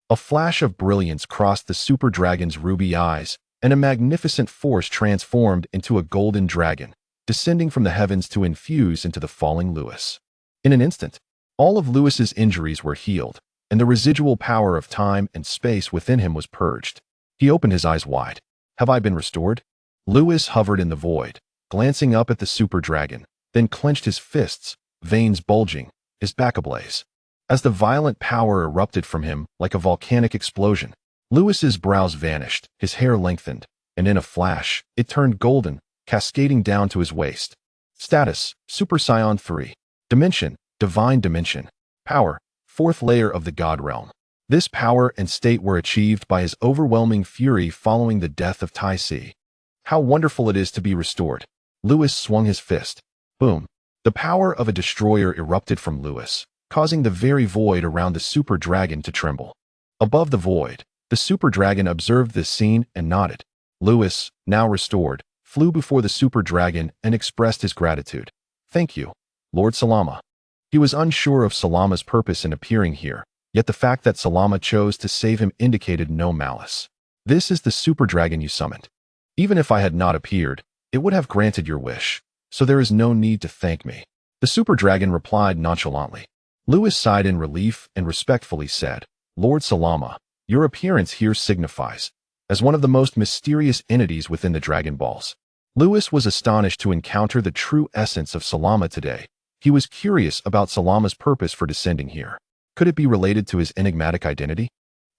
A flash of brilliance crossed the super dragon's ruby eyes, and a magnificent force transformed into a golden dragon, descending from the heavens to infuse into the falling Lewis. In an instant, all of Lewis's injuries were healed, and the residual power of time and space within him was purged. He opened his eyes wide. Have I been restored? Lewis hovered in the void, glancing up at the super dragon, then clenched his fists, veins bulging, his back ablaze. As the violent power erupted from him like a volcanic explosion, Lewis's brows vanished, his hair lengthened, and in a flash, it turned golden, cascading down to his waist. Status, Super Saiyan 3. Dimension, Divine Dimension. Power, 4th layer of the God Realm. This power and state were achieved by his overwhelming fury following the death of Tai Si. How wonderful it is to be restored. Lewis swung his fist. Boom. The power of a destroyer erupted from Lewis, causing the very void around the super dragon to tremble. Above the void, the super dragon observed this scene and nodded. Lewis, now restored, flew before the super dragon and expressed his gratitude. Thank you, Lord Salama. He was unsure of Salama's purpose in appearing here, yet the fact that Salama chose to save him indicated no malice. This is the super dragon you summoned. Even if I had not appeared, it would have granted your wish, so there is no need to thank me. The super dragon replied nonchalantly. Lewis sighed in relief and respectfully said, Lord Salama, your appearance here signifies, as one of the most mysterious entities within the Dragon Balls. Lewis was astonished to encounter the true essence of Salama today. He was curious about Salama's purpose for descending here. Could it be related to his enigmatic identity?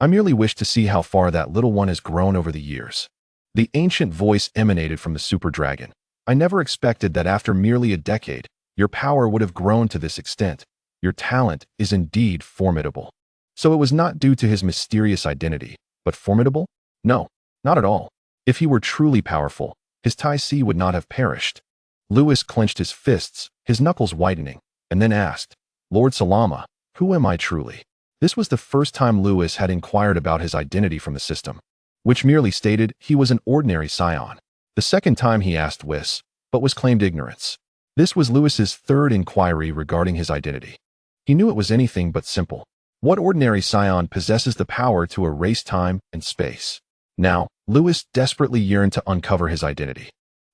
I merely wish to see how far that little one has grown over the years. The ancient voice emanated from the super dragon. I never expected that after merely a decade, your power would have grown to this extent. Your talent is indeed formidable. So it was not due to his mysterious identity, but formidable? No, not at all. If he were truly powerful, his Tai Si would not have perished. Lewis clenched his fists, his knuckles whitening, and then asked, Lord Salama, who am I truly? This was the first time Lewis had inquired about his identity from the system, which merely stated he was an ordinary Saiyan. The second time he asked Whis, but was claimed ignorance. This was Lewis's third inquiry regarding his identity. He knew it was anything but simple. What ordinary Saiyan possesses the power to erase time and space? Now, Lewis desperately yearned to uncover his identity.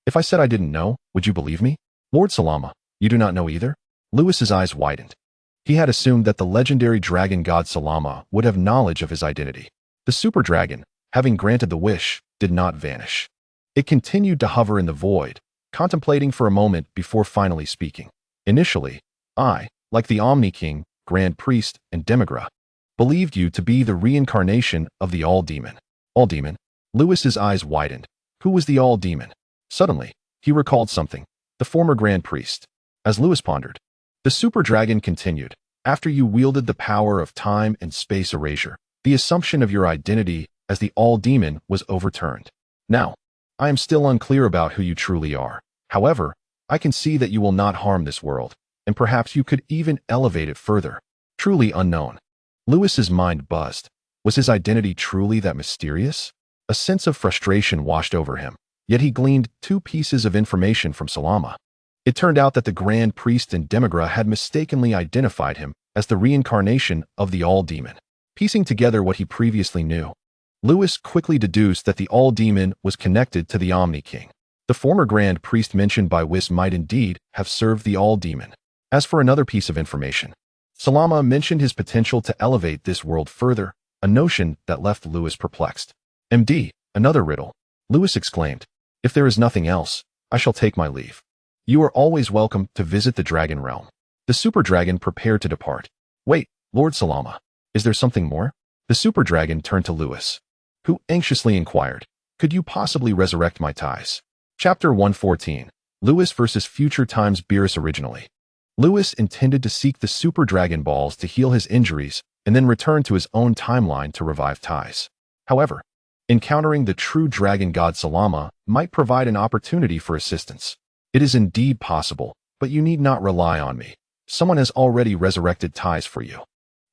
If I said I didn't know, would you believe me? Lord Salama, you do not know either? Lewis's eyes widened. He had assumed that the legendary dragon god Salama would have knowledge of his identity. The super dragon, having granted the wish, did not vanish. It continued to hover in the void, contemplating for a moment before finally speaking. Initially, I, like the Omni-King, Grand Priest, and Demigra, believed you to be the reincarnation of the All-Demon. All-Demon? Lewis's eyes widened. Who was the All-Demon? Suddenly, he recalled something. The former Grand Priest. As Lewis pondered, the super dragon continued. After you wielded the power of time and space erasure, the assumption of your identity as the All-Demon was overturned. Now, I am still unclear about who you truly are. However, I can see that you will not harm this world, and perhaps you could even elevate it further. Truly unknown. Lewis's mind buzzed. Was his identity truly that mysterious? A sense of frustration washed over him, yet he gleaned two pieces of information from Salama. It turned out that the Grand Priest and Demigra had mistakenly identified him as the reincarnation of the All-Demon. Piecing together what he previously knew, Lewis quickly deduced that the All-Demon was connected to the Omni-King. The former Grand Priest mentioned by Whis might indeed have served the All-Demon. As for another piece of information, Salama mentioned his potential to elevate this world further, a notion that left Lewis perplexed. MD, another riddle. Lewis exclaimed, If there is nothing else, I shall take my leave. You are always welcome to visit the Dragon Realm. The super dragon prepared to depart. Wait, Lord Salama, is there something more? The super dragon turned to Lewis, who anxiously inquired, Could you possibly resurrect my ties? Chapter 114, Lewis vs. Future Times Beerus. Originally, Lewis intended to seek the Super Dragon Balls to heal his injuries and then return to his own timeline to revive ties. However, encountering the true dragon god Salama might provide an opportunity for assistance. It is indeed possible, but you need not rely on me. Someone has already resurrected ties for you.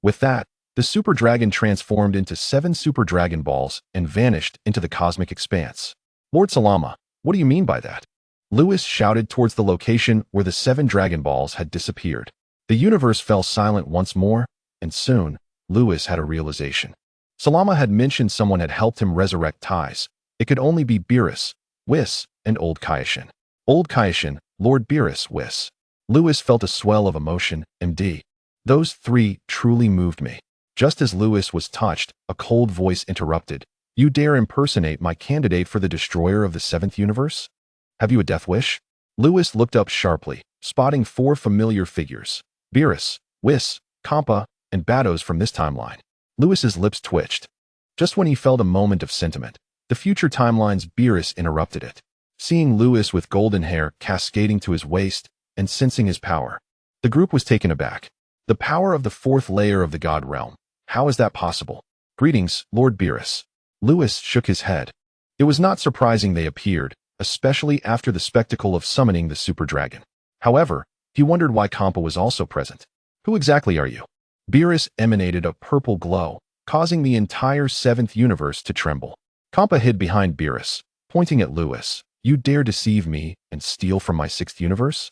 With that, the Super Dragon transformed into 7 Super Dragon Balls and vanished into the cosmic expanse. Lord Salama, what do you mean by that? Lewis shouted towards the location where the 7 Dragon Balls had disappeared. The universe fell silent once more, and soon, Lewis had a realization. Salama had mentioned someone had helped him resurrect ties. It could only be Beerus, Whis, and Old Kaioshin. Old Kaioshin, Lord Beerus, Whis. Lewis felt a swell of emotion, MD. Those 3 truly moved me. Just as Lewis was touched, a cold voice interrupted. You dare impersonate my candidate for the destroyer of the 7th universe? Have you a death wish? Lewis looked up sharply, spotting 4 familiar figures. Beerus, Whis, Kampa, and Batos from this timeline. Lewis's lips twitched. Just when he felt a moment of sentiment, the future timeline's Beerus interrupted it. Seeing Lewis with golden hair cascading to his waist and sensing his power, the group was taken aback. The power of the 4th layer of the God Realm. How is that possible? Greetings, Lord Beerus. Lewis shook his head. It was not surprising they appeared, especially after the spectacle of summoning the super dragon. However, he wondered why Kampa was also present. Who exactly are you? Beerus emanated a purple glow, causing the entire 7th universe to tremble. Kampa hid behind Beerus, pointing at Lewis. You dare deceive me and steal from my 6th universe?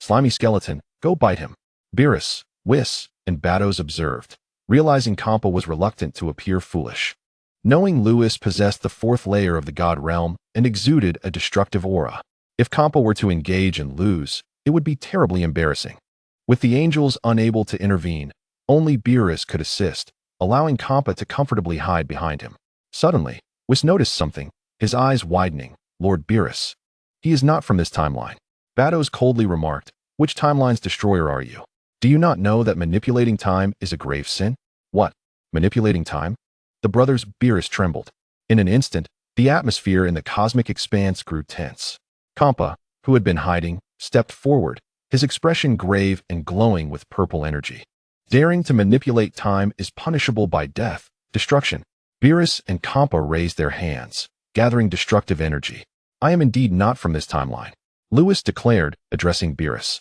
Slimy skeleton, go bite him. Beerus, Whis, and Bados observed, realizing Kampa was reluctant to appear foolish. Knowing Lewis possessed the 4th layer of the God realm and exuded a destructive aura. If Kampa were to engage and lose, it would be terribly embarrassing. With the angels unable to intervene, only Beerus could assist, allowing Kampa to comfortably hide behind him. Suddenly, Whis noticed something, his eyes widening. Lord Beerus. He is not from this timeline. Bados coldly remarked, which timeline's destroyer are you? Do you not know that manipulating time is a grave sin? What? Manipulating time? The brothers Beerus trembled. In an instant, the atmosphere in the cosmic expanse grew tense. Kampa, who had been hiding, stepped forward, his expression grave and glowing with purple energy. Daring to manipulate time is punishable by death, destruction. Beerus and Kampa raised their hands, gathering destructive energy. I am indeed not from this timeline, Lewis declared, addressing Beerus.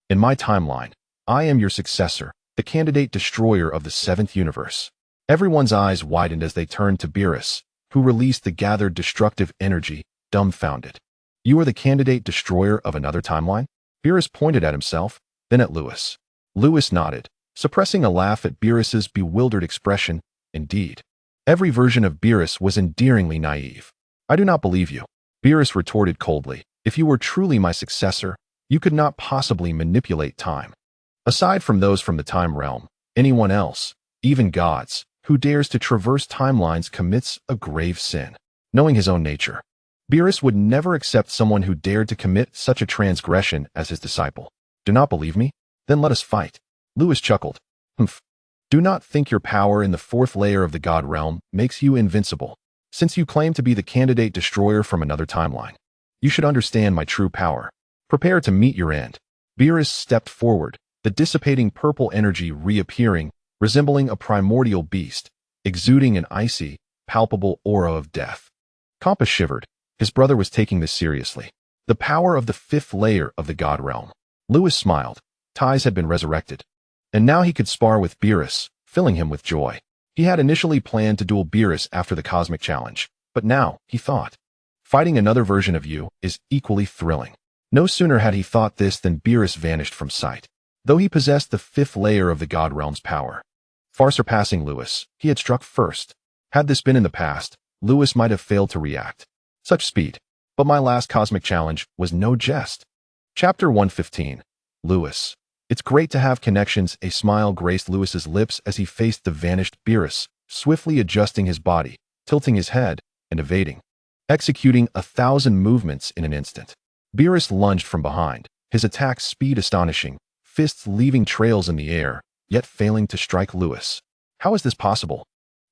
In my timeline, I am your successor, the candidate destroyer of the 7th universe. Everyone's eyes widened as they turned to Beerus, who released the gathered destructive energy, dumbfounded. You are the candidate destroyer of another timeline? Beerus pointed at himself, then at Lewis. Lewis nodded, suppressing a laugh at Beerus's bewildered expression. Indeed. Every version of Beerus was endearingly naive. I do not believe you. Beerus retorted coldly. If you were truly my successor, you could not possibly manipulate time. Aside from those from the time realm, anyone else, even gods, who dares to traverse timelines commits a grave sin. Knowing his own nature, Beerus would never accept someone who dared to commit such a transgression as his disciple. Do not believe me? Then let us fight. Lewis chuckled. Humph. Do not think your power in the 4th layer of the God realm makes you invincible. Since you claim to be the candidate destroyer from another timeline, you should understand my true power. Prepare to meet your end. Beerus stepped forward, the dissipating purple energy reappearing, resembling a primordial beast, exuding an icy, palpable aura of death. Kampa shivered. His brother was taking this seriously. The power of the 5th layer of the God realm. Lewis smiled. Ties had been resurrected. And now he could spar with Beerus, filling him with joy. He had initially planned to duel Beerus after the cosmic challenge, but now, he thought, fighting another version of you is equally thrilling. No sooner had he thought this than Beerus vanished from sight. Though he possessed the 5th layer of the God realm's power, far surpassing Lewis, he had struck first. Had this been in the past, Lewis might have failed to react. Such speed. But my last cosmic challenge was no jest. Chapter 115. Lewis. It's great to have connections. A smile graced Lewis's lips as he faced the vanished Beerus, swiftly adjusting his body, tilting his head, and evading, executing 1,000 movements in an instant. Beerus lunged from behind, his attack speed astonishing, fists leaving trails in the air, yet failing to strike Lewis. How is this possible?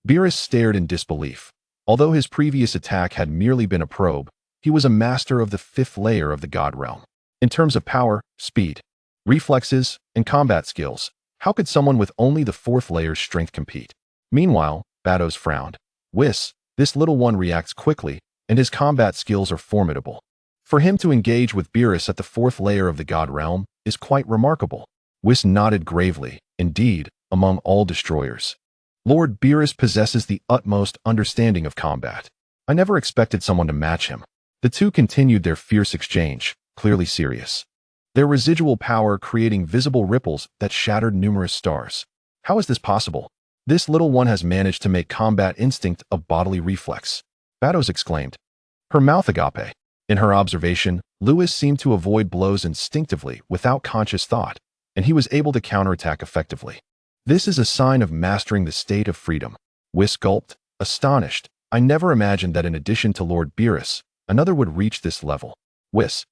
Beerus stared in disbelief. Although his previous attack had merely been a probe, he was a master of the 5th layer of the God realm. In terms of power, speed, reflexes, and combat skills, how could someone with only the 4th layer's strength compete? Meanwhile, Bados frowned. Whis, this little one reacts quickly, and his combat skills are formidable. For him to engage with Beerus at the 4th layer of the God realm is quite remarkable. Whis nodded gravely. Indeed, among all destroyers, Lord Beerus possesses the utmost understanding of combat. I never expected someone to match him. The two continued their fierce exchange, clearly serious. Their residual power creating visible ripples that shattered numerous stars. How is this possible? This little one has managed to make combat instinct a bodily reflex. Bados exclaimed. Her mouth agape. In her observation, Lewis seemed to avoid blows instinctively without conscious thought, and he was able to counterattack effectively. This is a sign of mastering the state of freedom. Whis gulped, astonished. I never imagined that in addition to Lord Beerus, another would reach this level. Whis,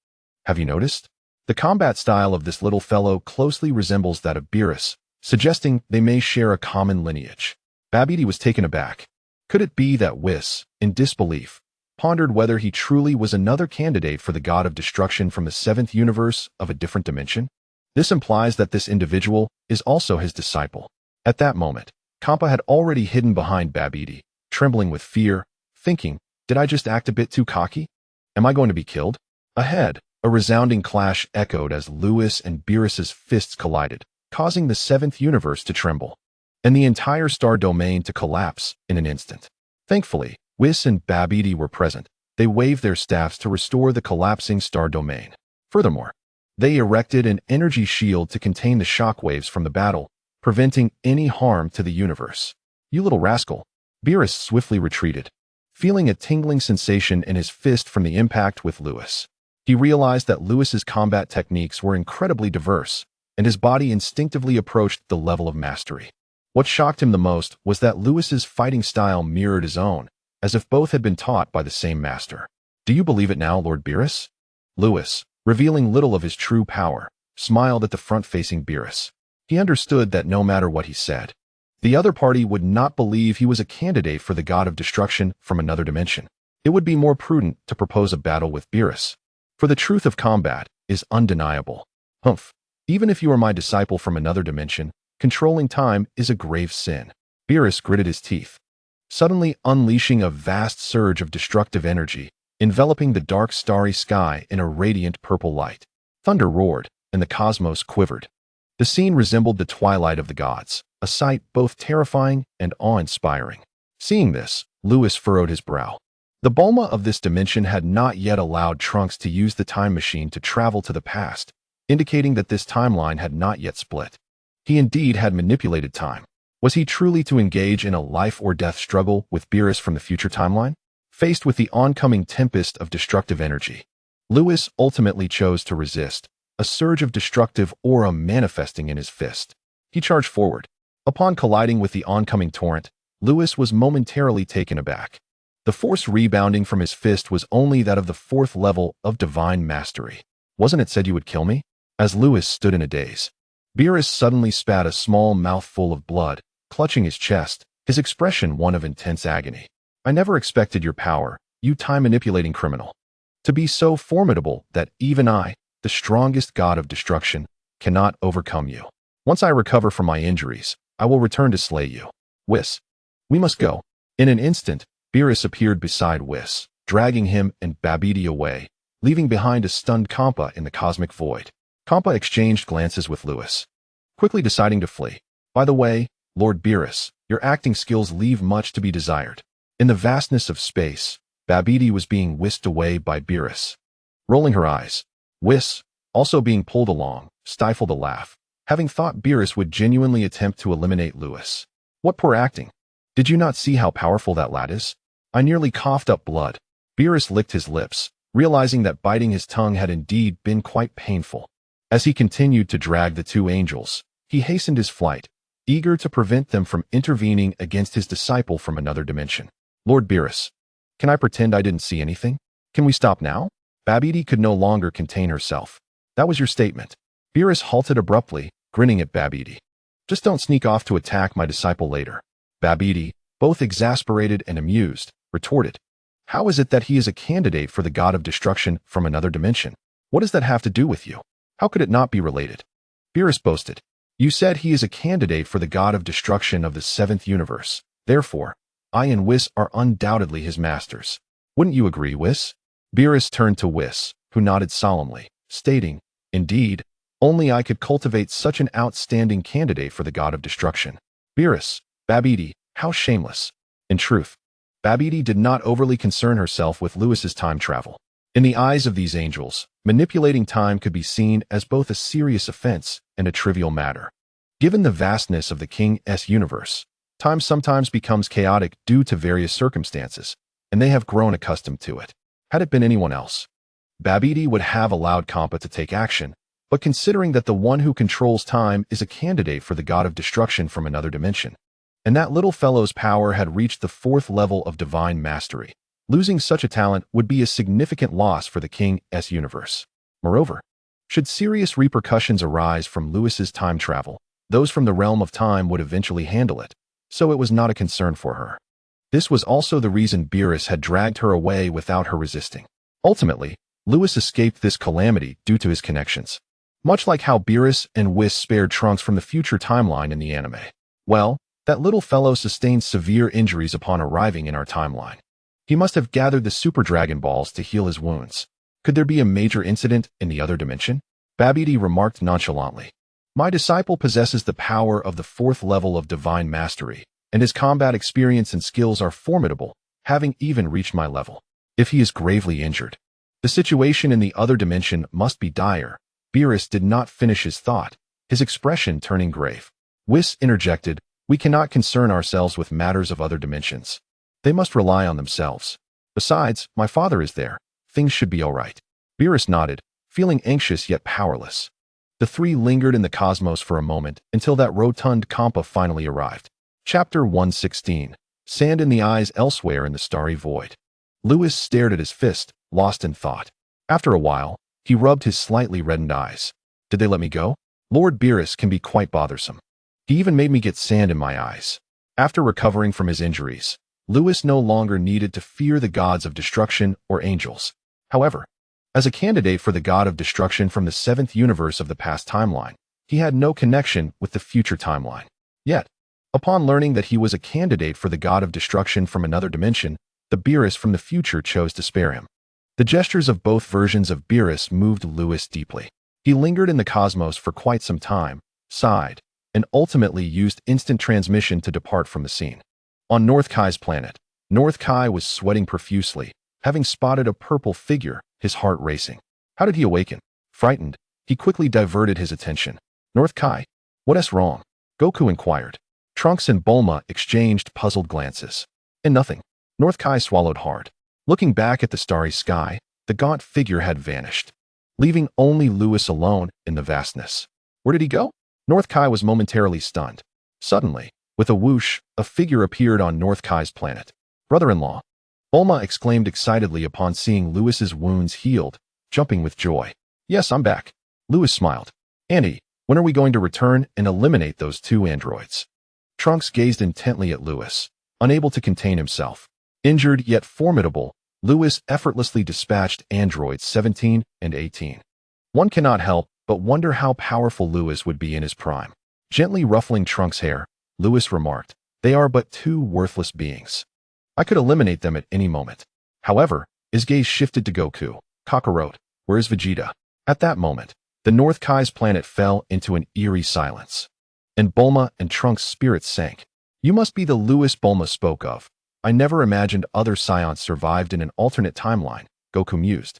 have you noticed? The combat style of this little fellow closely resembles that of Beerus, suggesting they may share a common lineage. Babidi was taken aback. Could it be that Whis, in disbelief, pondered whether he truly was another candidate for the god of destruction from the 7th universe of a different dimension? This implies that this individual is also his disciple. At that moment, Kampa had already hidden behind Babidi, trembling with fear, thinking, did I just act a bit too cocky? Am I going to be killed? Ahead, a resounding clash echoed as Lewis and Beerus's fists collided, causing the seventh universe to tremble, and the entire star domain to collapse in an instant. Thankfully, Whis and Babidi were present. They waved their staffs to restore the collapsing star domain. Furthermore, they erected an energy shield to contain the shockwaves from the battle, preventing any harm to the universe. You little rascal. Beerus swiftly retreated, feeling a tingling sensation in his fist from the impact with Lewis. He realized that Lewis's combat techniques were incredibly diverse, and his body instinctively approached the level of mastery. What shocked him the most was that Lewis's fighting style mirrored his own, as if both had been taught by the same master. Do you believe it now, Lord Beerus? Lewis, revealing little of his true power, smiled at the front-facing Beerus. He understood that no matter what he said, the other party would not believe he was a candidate for the god of destruction from another dimension. It would be more prudent to propose a battle with Beerus, for the truth of combat is undeniable. Humph. Even if you are my disciple from another dimension, controlling time is a grave sin. Beerus gritted his teeth, suddenly unleashing a vast surge of destructive energy, enveloping the dark starry sky in a radiant purple light. Thunder roared, and the cosmos quivered. The scene resembled the twilight of the gods, a sight both terrifying and awe-inspiring. Seeing this, Lewis furrowed his brow. The Bulma of this dimension had not yet allowed Trunks to use the time machine to travel to the past, indicating that this timeline had not yet split. He indeed had manipulated time. Was he truly to engage in a life-or-death struggle with Beerus from the future timeline? Faced with the oncoming tempest of destructive energy, Lewis ultimately chose to resist, a surge of destructive aura manifesting in his fist. He charged forward. Upon colliding with the oncoming torrent, Lewis was momentarily taken aback. The force rebounding from his fist was only that of the fourth level of divine mastery. Wasn't it said you would kill me? As Lewis stood in a daze, Beerus suddenly spat a small mouthful of blood, clutching his chest, his expression one of intense agony. I never expected your power, you time-manipulating criminal, to be so formidable that even I, the strongest god of destruction, cannot overcome you. Once I recover from my injuries, I will return to slay you. Whis. We must go. In an instant, Beerus appeared beside Whis, dragging him and Babidi away, leaving behind a stunned Kampa in the cosmic void. Kampa exchanged glances with Lewis, quickly deciding to flee. By the way, Lord Beerus, your acting skills leave much to be desired. In the vastness of space, Babidi was being whisked away by Beerus. Rolling her eyes, Whis, also being pulled along, stifled a laugh, having thought Beerus would genuinely attempt to eliminate Lewis. What poor acting. Did you not see how powerful that lad is? I nearly coughed up blood. Beerus licked his lips, realizing that biting his tongue had indeed been quite painful. As he continued to drag the two angels, he hastened his flight, eager to prevent them from intervening against his disciple from another dimension. Lord Beerus, can I pretend I didn't see anything? Can we stop now? Babidi could no longer contain herself. That was your statement. Beerus halted abruptly, grinning at Babidi. Just don't sneak off to attack my disciple later. Babidi, both exasperated and amused, retorted. How is it that he is a candidate for the god of destruction from another dimension? What does that have to do with you? How could it not be related? Beerus boasted. You said he is a candidate for the god of destruction of the seventh universe. Therefore, I and Whis are undoubtedly his masters. Wouldn't you agree, Whis? Beerus turned to Whis, who nodded solemnly, stating, Indeed, only I could cultivate such an outstanding candidate for the god of destruction. Beerus, Babidi, how shameless. In truth, Babidi did not overly concern herself with Lewis's time travel. In the eyes of these angels, manipulating time could be seen as both a serious offense and a trivial matter. Given the vastness of the King's universe, time sometimes becomes chaotic due to various circumstances, and they have grown accustomed to it. Had it been anyone else, Babidi would have allowed Kampa to take action, but considering that the one who controls time is a candidate for the god of destruction from another dimension, and that little fellow's power had reached the fourth level of divine mastery, losing such a talent would be a significant loss for the King's universe. Moreover, should serious repercussions arise from Lewis's time travel, those from the realm of time would eventually handle it, so it was not a concern for her. This was also the reason Beerus had dragged her away without her resisting. Ultimately, Lewis escaped this calamity due to his connections, much like how Beerus and Whis spared Trunks from the future timeline in the anime. Well, that little fellow sustained severe injuries upon arriving in our timeline. He must have gathered the Super Dragon Balls to heal his wounds. Could there be a major incident in the other dimension? Babidi remarked nonchalantly. My disciple possesses the power of the 4th level of divine mastery, and his combat experience and skills are formidable, having even reached my level. If he is gravely injured, the situation in the other dimension must be dire. Beerus did not finish his thought, his expression turning grave. Whis interjected, we cannot concern ourselves with matters of other dimensions. They must rely on themselves. Besides, my father is there. Things should be all right. Beerus nodded, feeling anxious yet powerless. The three lingered in the cosmos for a moment until that rotund Kampa finally arrived. Chapter 116. Sand in the eyes elsewhere in the starry void. Lewis stared at his fist, lost in thought. After a while, he rubbed his slightly reddened eyes. Did they let me go? Lord Beerus can be quite bothersome. He even made me get sand in my eyes. After recovering from his injuries, Lewis no longer needed to fear the gods of destruction or angels. However, as a candidate for the god of destruction from the 7th universe of the past timeline, he had no connection with the future timeline. Yet, upon learning that he was a candidate for the god of destruction from another dimension, the Beerus from the future chose to spare him. The gestures of both versions of Beerus moved Lewis deeply. He lingered in the cosmos for quite some time, sighed, and ultimately used instant transmission to depart from the scene. On North Kai's planet, North Kai was sweating profusely, having spotted a purple figure, his heart racing. How did he awaken? Frightened, he quickly diverted his attention. North Kai, what's wrong? Goku inquired. Trunks and Bulma exchanged puzzled glances. And nothing. North Kai swallowed hard. Looking back at the starry sky, the gaunt figure had vanished, leaving only Lewis alone in the vastness. Where did he go? North Kai was momentarily stunned. Suddenly, with a whoosh, a figure appeared on North Kai's planet. Brother-in-law. Bulma exclaimed excitedly upon seeing Lewis's wounds healed, jumping with joy. Yes, I'm back. Lewis smiled. Andy, when are we going to return and eliminate those 2 androids? Trunks gazed intently at Lewis, unable to contain himself. Injured yet formidable, Lewis effortlessly dispatched androids 17 and 18. One cannot help but wonder how powerful Lewis would be in his prime. Gently ruffling Trunks' hair, Lewis remarked, they are but 2 worthless beings. I could eliminate them at any moment. However, his gaze shifted to Goku. Kakarot, where is Vegeta? At that moment, the North Kai's planet fell into an eerie silence. And Bulma and Trunks' spirits sank. You must be the Lewis Bulma spoke of. I never imagined other Saiyans survived in an alternate timeline, Goku mused.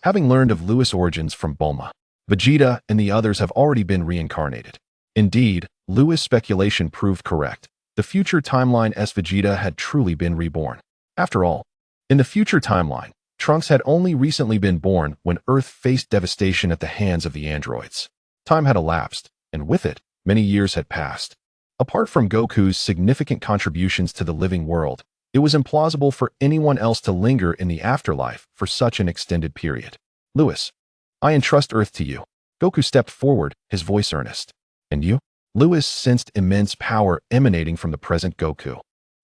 Having learned of Lewis' origins from Bulma, Vegeta and the others have already been reincarnated. Indeed, Lewis' speculation proved correct. The future timeline's Vegeta had truly been reborn. After all, in the future timeline, Trunks had only recently been born when Earth faced devastation at the hands of the androids. Time had elapsed, and with it, many years had passed. Apart from Goku's significant contributions to the living world, it was implausible for anyone else to linger in the afterlife for such an extended period. Lewis, I entrust Earth to you. Goku stepped forward, his voice earnest. And you? Lewis sensed immense power emanating from the present Goku,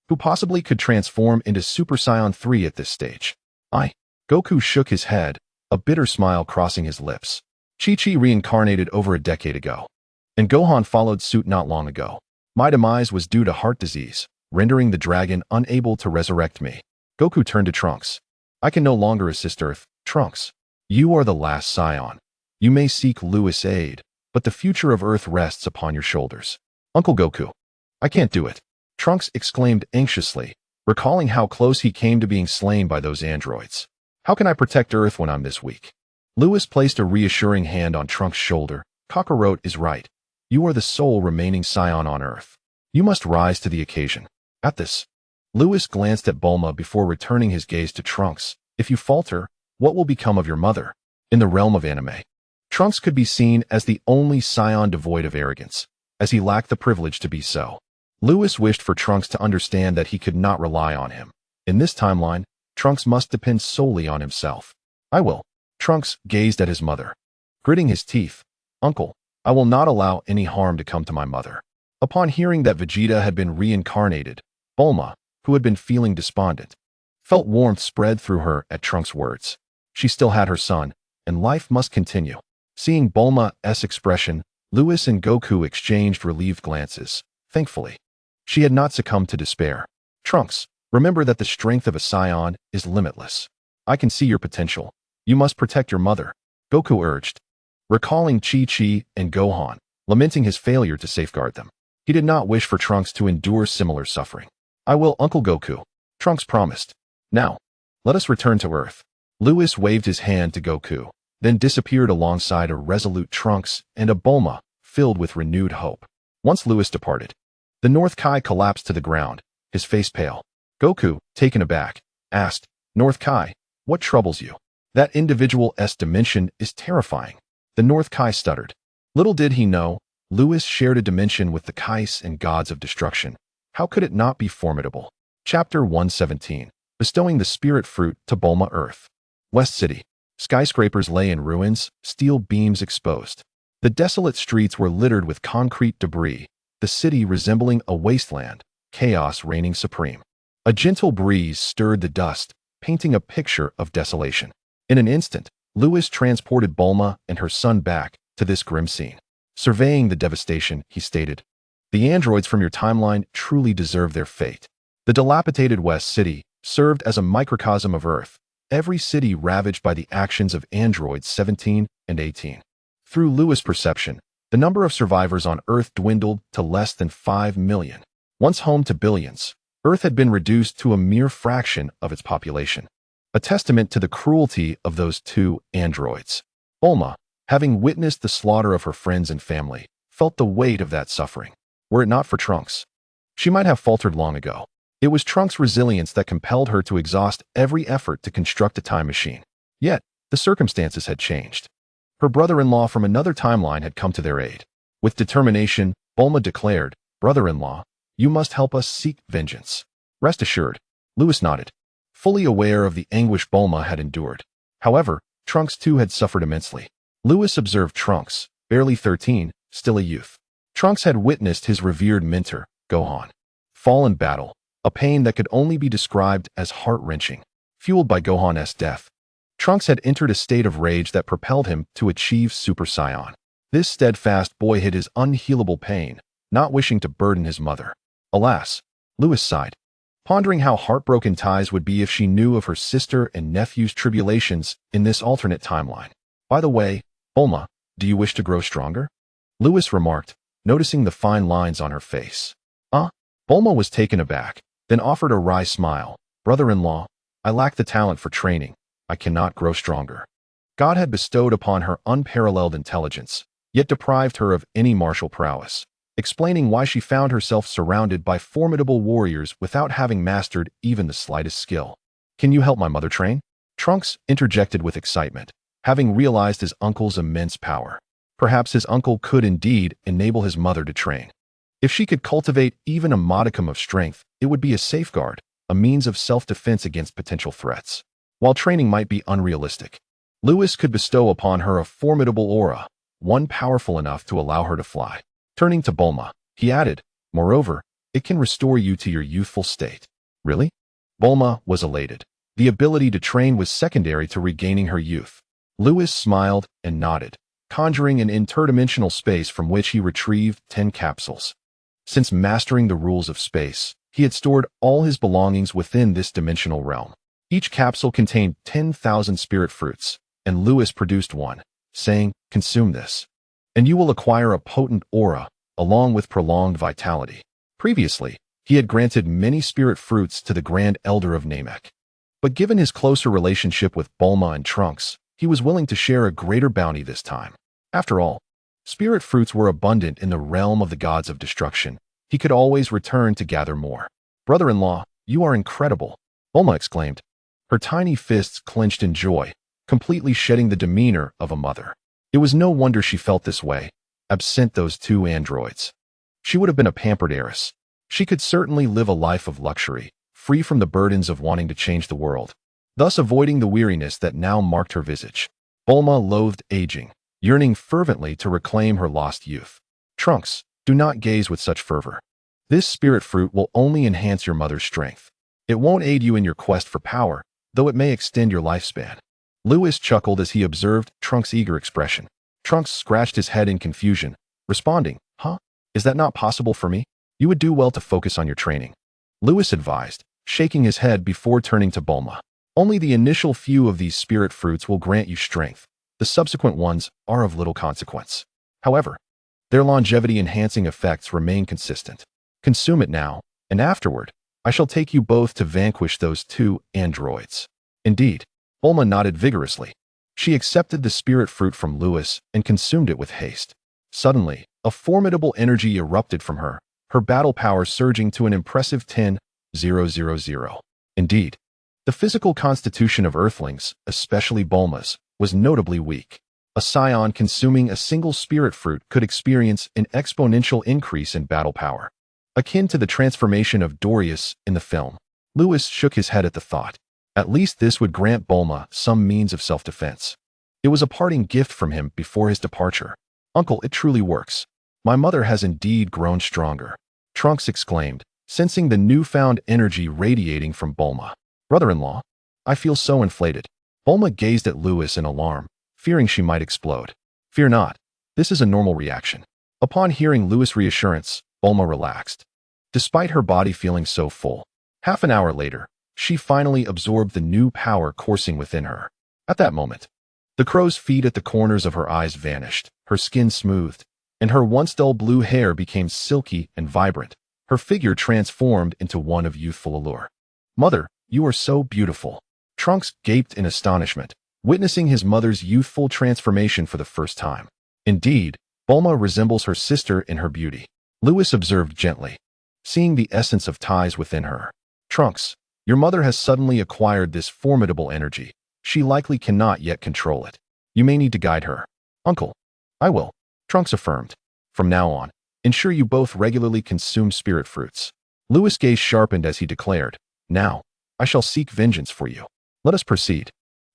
who possibly could transform into Super Saiyan 3 at this stage. Goku shook his head, a bitter smile crossing his lips. Chi-Chi reincarnated over a decade ago, and Gohan followed suit not long ago. My demise was due to heart disease, rendering the dragon unable to resurrect me. Goku turned to Trunks. I can no longer assist Earth. Trunks, you are the last Saiyan. You may seek Lewis' aid, but the future of Earth rests upon your shoulders. Uncle Goku. I can't do it. Trunks exclaimed anxiously, recalling how close he came to being slain by those androids. How can I protect Earth when I'm this weak? Lewis placed a reassuring hand on Trunks' shoulder. Kakarot is right. You are the sole remaining Saiyan on Earth. You must rise to the occasion. At this, Lewis glanced at Bulma before returning his gaze to Trunks. If you falter, what will become of your mother? In the realm of anime, Trunks could be seen as the only Saiyan devoid of arrogance, as he lacked the privilege to be so. Lewis wished for Trunks to understand that he could not rely on him. In this timeline, Trunks must depend solely on himself. I will. Trunks gazed at his mother, gritting his teeth. Uncle, I will not allow any harm to come to my mother. Upon hearing that Vegeta had been reincarnated, Bulma, who had been feeling despondent, felt warmth spread through her at Trunks' words. She still had her son, and life must continue. Seeing Bulma's expression, Lewis and Goku exchanged relieved glances. Thankfully, she had not succumbed to despair. Trunks, Remember that the strength of a Saiyan is limitless. I can see your potential. You must protect your mother, Goku urged, recalling Chi-Chi and Gohan, lamenting his failure to safeguard them. He did not wish for Trunks to endure similar suffering. I will, Uncle Goku, Trunks promised. Now, let us return to Earth. Lewis waved his hand to Goku, then disappeared alongside a resolute Trunks and a Bulma filled with renewed hope. Once Lewis departed, the North Kai collapsed to the ground, his face pale. Goku, taken aback, asked, North Kai, what troubles you? That individual S dimension is terrifying. The North Kai stuttered. Little did he know, Lewis shared a dimension with the Kais and gods of destruction. How could it not be formidable? Chapter 117. Bestowing the Spirit Fruit to Bulma Earth. West City. Skyscrapers lay in ruins, steel beams exposed. The desolate streets were littered with concrete debris, the city resembling a wasteland, chaos reigning supreme. A gentle breeze stirred the dust, painting a picture of desolation. In an instant, Lewis transported Bulma and her son back to this grim scene. Surveying the devastation, he stated, the androids from your timeline truly deserve their fate. The dilapidated West City served as a microcosm of Earth, every city ravaged by the actions of androids 17 and 18. Through Lewis' perception, the number of survivors on Earth dwindled to less than 5 million. Once home to billions, Earth had been reduced to a mere fraction of its population, a testament to the cruelty of those two androids. Bulma, having witnessed the slaughter of her friends and family, felt the weight of that suffering. Were it not for Trunks, she might have faltered long ago. It was Trunks' resilience that compelled her to exhaust every effort to construct a time machine. Yet, the circumstances had changed. Her brother-in-law from another timeline had come to their aid. With determination, Bulma declared, brother-in-law, you must help us seek vengeance. Rest assured, Lewis nodded, fully aware of the anguish Bulma had endured. However, Trunks too had suffered immensely. Lewis observed Trunks, barely 13, still a youth. Trunks had witnessed his revered mentor, Gohan, fall in battle, a pain that could only be described as heart-wrenching. Fueled by Gohan's death, Trunks had entered a state of rage that propelled him to achieve Super Saiyan. This steadfast boy hid his unhealable pain, not wishing to burden his mother. Alas, Lewis sighed, pondering how heartbroken Ties would be if she knew of her sister and nephew's tribulations in this alternate timeline. By the way, Bulma, do you wish to grow stronger? Lewis remarked, noticing the fine lines on her face. Bulma was taken aback, then offered a wry smile. Brother-in-law, I lack the talent for training. I cannot grow stronger. God had bestowed upon her unparalleled intelligence, yet deprived her of any martial prowess, explaining why she found herself surrounded by formidable warriors without having mastered even the slightest skill. Can you help my mother train? Trunks interjected with excitement, having realized his uncle's immense power. Perhaps his uncle could indeed enable his mother to train. If she could cultivate even a modicum of strength, it would be a safeguard, a means of self-defense against potential threats. While training might be unrealistic, Lewis could bestow upon her a formidable aura, one powerful enough to allow her to fly. Turning to Bulma, he added, moreover, it can restore you to your youthful state. Really? Bulma was elated. The ability to train was secondary to regaining her youth. Lewis smiled and nodded, conjuring an interdimensional space from which he retrieved 10 capsules. Since mastering the rules of space, he had stored all his belongings within this dimensional realm. Each capsule contained 10,000 spirit fruits, and Lewis produced one, saying, consume this, and you will acquire a potent aura, along with prolonged vitality. Previously, he had granted many spirit fruits to the Grand Elder of Namek. But given his closer relationship with Bulma and Trunks, he was willing to share a greater bounty this time. After all, spirit fruits were abundant in the realm of the gods of destruction. He could always return to gather more. Brother-in-law, you are incredible, Bulma exclaimed, her tiny fists clenched in joy, completely shedding the demeanor of a mother. It was no wonder she felt this way, absent those two androids. She would have been a pampered heiress. She could certainly live a life of luxury, free from the burdens of wanting to change the world, thus avoiding the weariness that now marked her visage. Bulma loathed aging, yearning fervently to reclaim her lost youth. Trunks, do not gaze with such fervor. This spirit fruit will only enhance your mother's strength. It won't aid you in your quest for power, though it may extend your lifespan. Lewis chuckled as he observed Trunks' eager expression. Trunks scratched his head in confusion, responding, Is that not possible for me? You would do well to focus on your training. Lewis advised, shaking his head before turning to Bulma. Only the initial few of these spirit fruits will grant you strength. The subsequent ones are of little consequence. However, their longevity-enhancing effects remain consistent. Consume it now, and afterward, I shall take you both to vanquish those two androids. Indeed, Bulma nodded vigorously. She accepted the spirit fruit from Lewis and consumed it with haste. Suddenly, a formidable energy erupted from her battle power surging to an impressive 10,000. Indeed, the physical constitution of Earthlings, especially Bulma's, was notably weak. A Saiyan consuming a single spirit fruit could experience an exponential increase in battle power, akin to the transformation of Beerus in the film. Lewis shook his head at the thought. At least this would grant Bulma some means of self-defense. It was a parting gift from him before his departure. Uncle, it truly works. My mother has indeed grown stronger, Trunks exclaimed, sensing the newfound energy radiating from Bulma. Brother-in-law, I feel so inflated. Bulma gazed at Lewis in alarm, fearing she might explode. Fear not, this is a normal reaction. Upon hearing Lewis' reassurance, Bulma relaxed. Despite her body feeling so full, half an hour later, she finally absorbed the new power coursing within her. At that moment, the crow's feet at the corners of her eyes vanished, her skin smoothed, and her once dull blue hair became silky and vibrant. Her figure transformed into one of youthful allure. Mother, you are so beautiful. Trunks gaped in astonishment, witnessing his mother's youthful transformation for the first time. Indeed, Bulma resembles her sister in her beauty, Lewis observed gently, seeing the essence of ties within her. Trunks, your mother has suddenly acquired this formidable energy. She likely cannot yet control it. You may need to guide her. Uncle, I will, Trunks affirmed. From now on, ensure you both regularly consume spirit fruits. Lewis' gaze sharpened as he declared, Now, I shall seek vengeance for you. Let us proceed.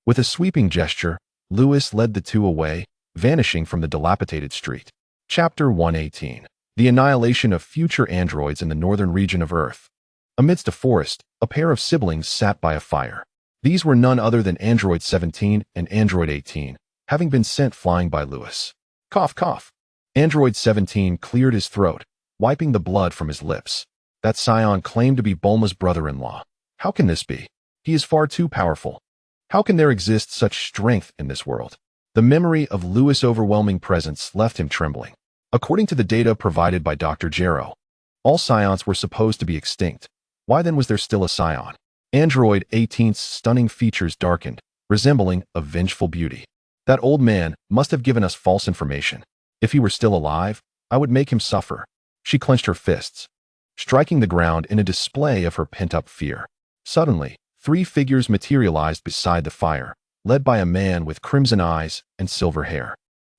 With a sweeping gesture, Lewis led the two away, vanishing from the dilapidated street. Chapter 118. The Annihilation of Future Androids in the Northern Region of Earth. Amidst a forest, a pair of siblings sat by a fire. These were none other than Android 17 and Android 18, having been sent flying by Lewis. Cough, cough. Android 17 cleared his throat, wiping the blood from his lips. That Saiyan claimed to be Bulma's brother-in-law. How can this be? He is far too powerful. How can there exist such strength in this world? The memory of Lewis' overwhelming presence left him trembling. According to the data provided by Dr. Jero, all Saiyans were supposed to be extinct. Why then was there still a Saiyan? Android 18's stunning features darkened, resembling a vengeful beauty. That old man must have given us false information. If he were still alive, I would make him suffer. She clenched her fists, striking the ground in a display of her pent-up fear. Suddenly, three figures materialized beside the fire, led by a man with crimson eyes and silver hair.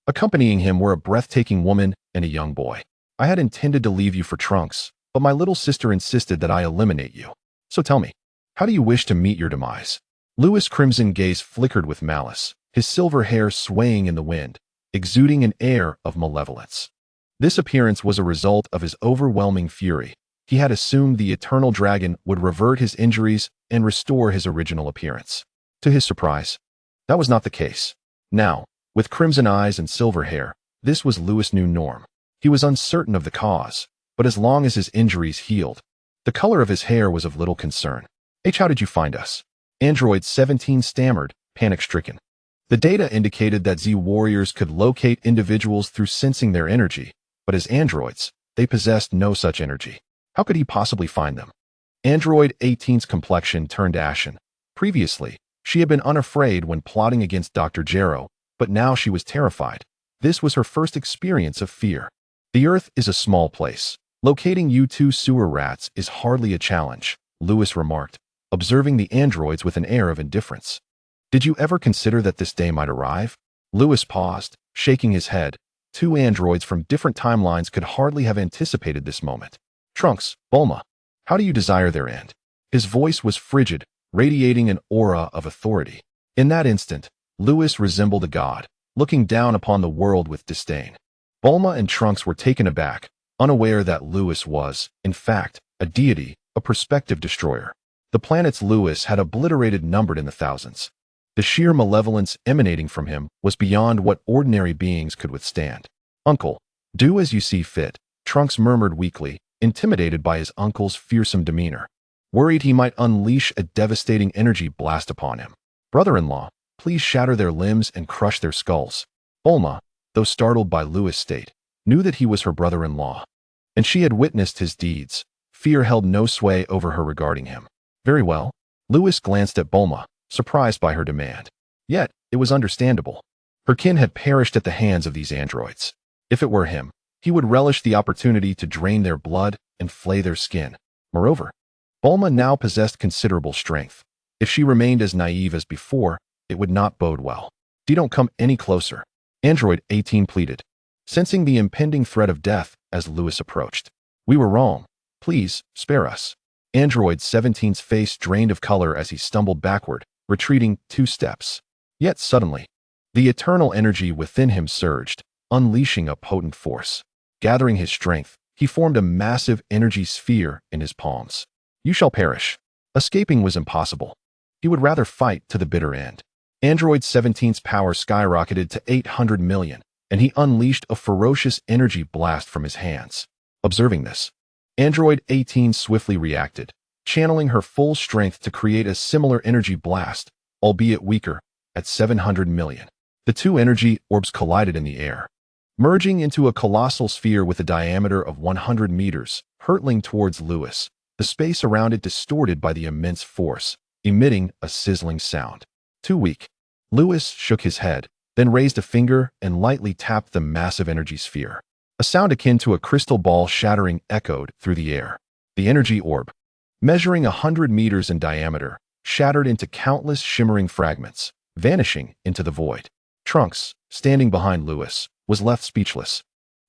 Accompanying him were a breathtaking woman and a young boy. I had intended to leave you for Trunks, but my little sister insisted that I eliminate you. So tell me, how do you wish to meet your demise? Lewis' crimson gaze flickered with malice, his silver hair swaying in the wind, exuding an air of malevolence. This appearance was a result of his overwhelming fury. He had assumed the eternal dragon would revert his injuries and restore his original appearance. To his surprise, that was not the case. Now, with crimson eyes and silver hair, this was Lewis' new norm. He was uncertain of the cause, but as long as his injuries healed, the color of his hair was of little concern. How did you find us? Android 17 stammered, panic-stricken. The data indicated that Z warriors could locate individuals through sensing their energy, but as androids, they possessed no such energy. How could he possibly find them? Android 18's complexion turned ashen. Previously, she had been unafraid when plotting against Dr. Jero, but now she was terrified. This was her first experience of fear. The Earth is a small place. Locating you two sewer rats is hardly a challenge, Lewis remarked, observing the androids with an air of indifference. Did you ever consider that this day might arrive? Lewis paused, shaking his head. Two androids from different timelines could hardly have anticipated this moment. Trunks, Bulma, how do you desire their end? His voice was frigid, radiating an aura of authority. In that instant, Lewis resembled a god, looking down upon the world with disdain. Bulma and Trunks were taken aback, unaware that Lewis was, in fact, a deity, a perspective destroyer. The planets Lewis had obliterated numbered in the thousands. The sheer malevolence emanating from him was beyond what ordinary beings could withstand. Uncle, do as you see fit, Trunks murmured weakly, intimidated by his uncle's fearsome demeanor. worried he might unleash a devastating energy blast upon him. Brother-in-law, please shatter their limbs and crush their skulls. Bulma, though startled by Lewis' state, knew that he was her brother-in-law, and she had witnessed his deeds. Fear held no sway over her regarding him. Very well. Lewis glanced at Bulma, surprised by her demand. Yet, it was understandable. Her kin had perished at the hands of these androids. If it were him, he would relish the opportunity to drain their blood and flay their skin. Moreover, Bulma now possessed considerable strength. If she remained as naive as before, it would not bode well. Don't come any closer, Android 18 pleaded, sensing the impending threat of death as Lewis approached. We were wrong. Please, spare us. Android 17's face drained of color as he stumbled backward, retreating 2 steps. Yet suddenly, the eternal energy within him surged, unleashing a potent force. Gathering his strength, he formed a massive energy sphere in his palms. You shall perish. Escaping was impossible. He would rather fight to the bitter end. Android 17's power skyrocketed to 800 million, and he unleashed a ferocious energy blast from his hands. Observing this, Android 18 swiftly reacted, channeling her full strength to create a similar energy blast, albeit weaker, at 700 million. The 2 energy orbs collided in the air, merging into a colossal sphere with a diameter of 100 meters, hurtling towards Lewis, the space around it distorted by the immense force, emitting a sizzling sound. Too weak. Lewis shook his head, then raised a finger and lightly tapped the massive energy sphere. A sound akin to a crystal ball shattering echoed through the air. The energy orb, measuring 100 meters in diameter, shattered into countless shimmering fragments, vanishing into the void. Trunks, standing behind Lewis, was left speechless.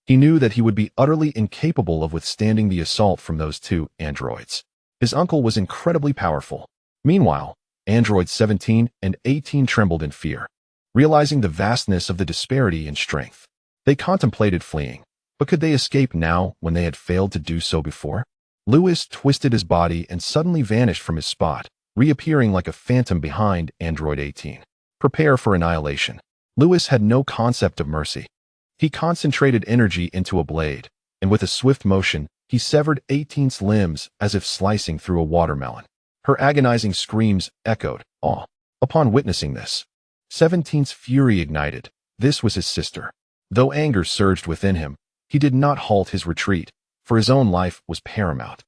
He knew that he would be utterly incapable of withstanding the assault from those 2 androids. His uncle was incredibly powerful. Meanwhile, Androids 17 and 18 trembled in fear, realizing the vastness of the disparity in strength. They contemplated fleeing, but could they escape now when they had failed to do so before? Lewis twisted his body and suddenly vanished from his spot, reappearing like a phantom behind Android 18. Prepare for annihilation. Lewis had no concept of mercy. He concentrated energy into a blade, and with a swift motion, he severed 18's limbs as if slicing through a watermelon. Her agonizing screams echoed, awe. Upon witnessing this, 17's fury ignited. This was his sister. Though anger surged within him, he did not halt his retreat, for his own life was paramount.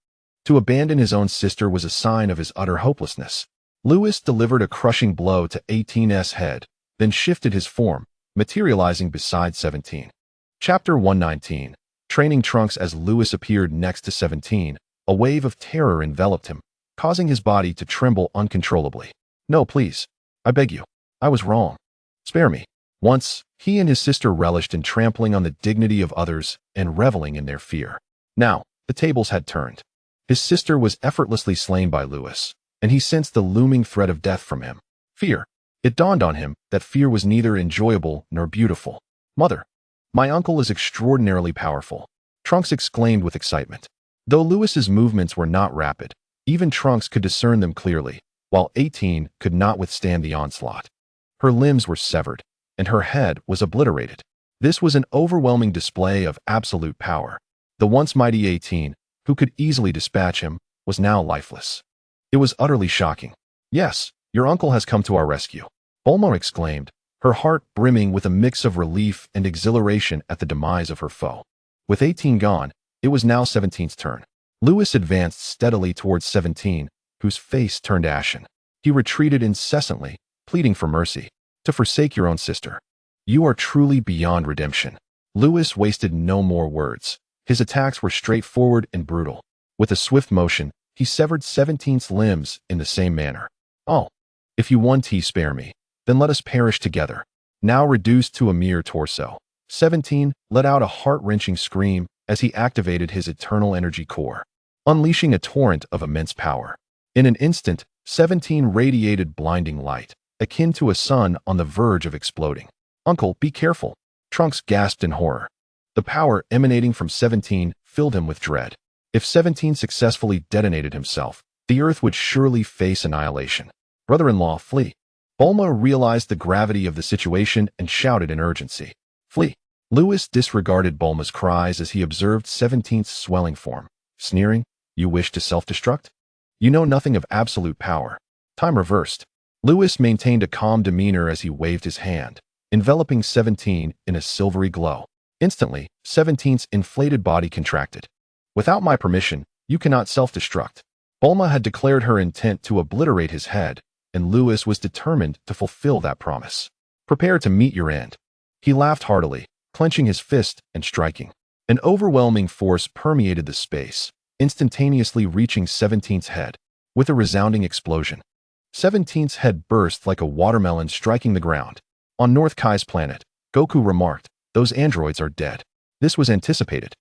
To abandon his own sister was a sign of his utter hopelessness. Lewis delivered a crushing blow to 18's head, then shifted his form, materializing beside 17. Chapter 119. Training Trunks. As Lewis appeared next to 17, a wave of terror enveloped him, causing his body to tremble uncontrollably. No, please. I beg you. I was wrong. Spare me. Once, he and his sister relished in trampling on the dignity of others and reveling in their fear. Now, the tables had turned. His sister was effortlessly slain by Lewis, and he sensed the looming threat of death from him. Fear. It dawned on him that fear was neither enjoyable nor beautiful. Mother, my uncle is extraordinarily powerful, Trunks exclaimed with excitement. Though Lewis's movements were not rapid, even Trunks could discern them clearly, while 18 could not withstand the onslaught. Her limbs were severed, and her head was obliterated. This was an overwhelming display of absolute power. The once mighty 18, who could easily dispatch him, was now lifeless. It was utterly shocking. Yes, your uncle has come to our rescue, Bulma exclaimed, her heart brimming with a mix of relief and exhilaration at the demise of her foe. With 18 gone, it was now 17's turn. Lewis advanced steadily towards 17, whose face turned ashen. He retreated incessantly, pleading for mercy. To forsake your own sister. You are truly beyond redemption. Lewis wasted no more words. His attacks were straightforward and brutal. With a swift motion, he severed 17's limbs in the same manner. Oh, if you want to spare me, then let us perish together. Now reduced to a mere torso, 17 let out a heart-wrenching scream as he activated his eternal energy core, unleashing a torrent of immense power. In an instant, 17 radiated blinding light, akin to a sun on the verge of exploding. Uncle, be careful, Trunks gasped in horror. The power emanating from 17 filled him with dread. If 17 successfully detonated himself, the Earth would surely face annihilation. Brother-in-law, flee. Bulma realized the gravity of the situation and shouted in urgency. Flee. Lewis disregarded Bulma's cries as he observed 17's swelling form. Sneering, you wish to self-destruct? You know nothing of absolute power. Time reversed. Lewis maintained a calm demeanor as he waved his hand, enveloping 17 in a silvery glow. Instantly, 17's inflated body contracted. Without my permission, you cannot self-destruct. Bulma had declared her intent to obliterate his head, and Lewis was determined to fulfill that promise. Prepare to meet your end. He laughed heartily, clenching his fist and striking. An overwhelming force permeated the space, instantaneously reaching 17's head. With a resounding explosion, 17's head burst like a watermelon striking the ground. On North Kai's planet, Goku remarked, "Those androids are dead." This was anticipated.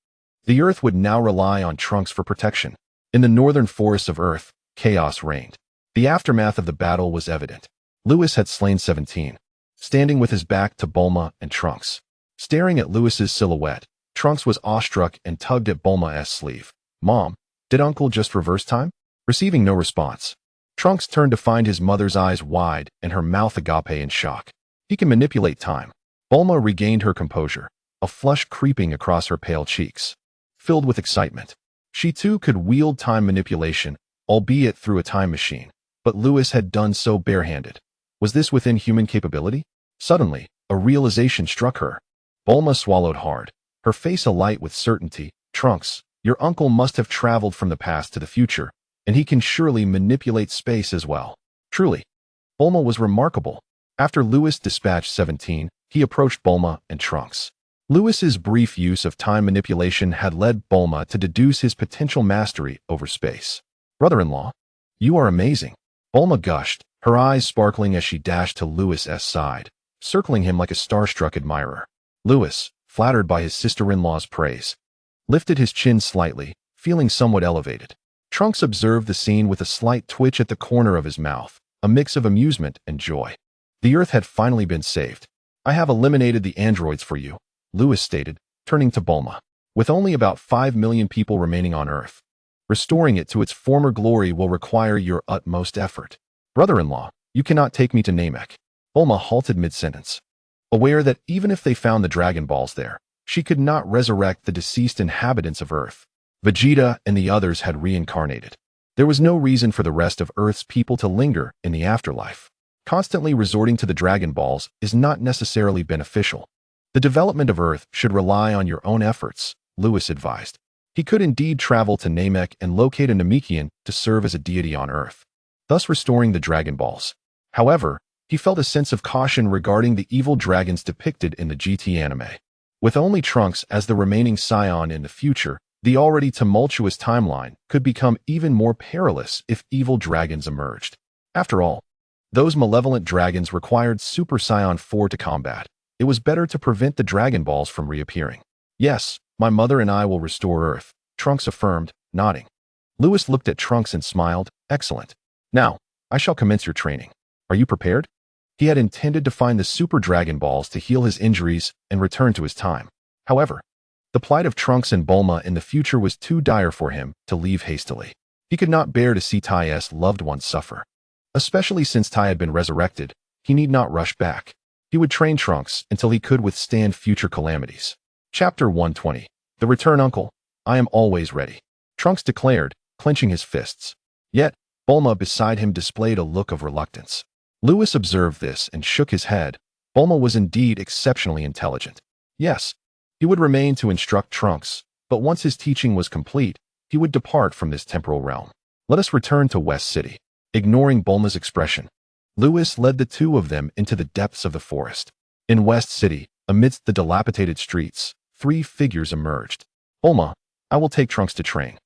The Earth would now rely on Trunks for protection. In the northern forests of Earth, chaos reigned. The aftermath of the battle was evident. Lewis had slain 17, standing with his back to Bulma and Trunks. Staring at Lewis's silhouette, Trunks was awestruck and tugged at Bulma's sleeve. "Mom, did Uncle just reverse time?" Receiving no response, Trunks turned to find his mother's eyes wide and her mouth agape in shock. He can manipulate time. Bulma regained her composure, a flush creeping across her pale cheeks. Filled with excitement, she too could wield time manipulation, albeit through a time machine. But Lewis had done so barehanded. Was this within human capability? Suddenly, a realization struck her. Bulma swallowed hard, her face alight with certainty. "Trunks, your uncle must have traveled from the past to the future, and he can surely manipulate space as well." Truly, Bulma was remarkable. After Lewis dispatched 17, he approached Bulma and Trunks. Lewis's brief use of time manipulation had led Bulma to deduce his potential mastery over space. "Brother-in-law, you are amazing." Bulma gushed, her eyes sparkling as she dashed to Lewis's side, circling him like a starstruck admirer. Lewis, flattered by his sister-in-law's praise, lifted his chin slightly, feeling somewhat elevated. Trunks observed the scene with a slight twitch at the corner of his mouth, a mix of amusement and joy. The Earth had finally been saved. "I have eliminated the androids for you," Lewis stated, turning to Bulma. "With only about 5 million people remaining on Earth, restoring it to its former glory will require your utmost effort. Brother-in-law, you cannot take me to Namek." Bulma halted mid-sentence, aware that even if they found the Dragon Balls there, she could not resurrect the deceased inhabitants of Earth. Vegeta and the others had reincarnated. There was no reason for the rest of Earth's people to linger in the afterlife. Constantly resorting to the Dragon Balls is not necessarily beneficial. The development of Earth should rely on your own efforts, Lewis advised. He could indeed travel to Namek and locate a Namekian to serve as a deity on Earth, thus restoring the Dragon Balls. However, he felt a sense of caution regarding the evil dragons depicted in the GT anime. With only Trunks as the remaining Saiyan in the future, the already tumultuous timeline could become even more perilous if evil dragons emerged. After all, those malevolent dragons required Super Saiyan 4 to combat. It was better to prevent the Dragon Balls from reappearing. "Yes, my mother and I will restore Earth," Trunks affirmed, nodding. Lewis looked at Trunks and smiled. "Excellent. Now, I shall commence your training. Are you prepared?" He had intended to find the Super Dragon Balls to heal his injuries and return to his time. However, the plight of Trunks and Bulma in the future was too dire for him to leave hastily. He could not bear to see Tai's loved ones suffer. Especially since Tai had been resurrected, he need not rush back. He would train Trunks until he could withstand future calamities. Chapter 120. The Return. "Uncle, I am always ready," Trunks declared, clenching his fists. Yet, Bulma beside him displayed a look of reluctance. Lewis observed this and shook his head. Bulma was indeed exceptionally intelligent. Yes, he would remain to instruct Trunks, but once his teaching was complete, he would depart from this temporal realm. "Let us return to West City." Ignoring Bulma's expression, Lewis led the two of them into the depths of the forest. In West City, amidst the dilapidated streets, 3 figures emerged. "Bulma, I will take Trunks to train.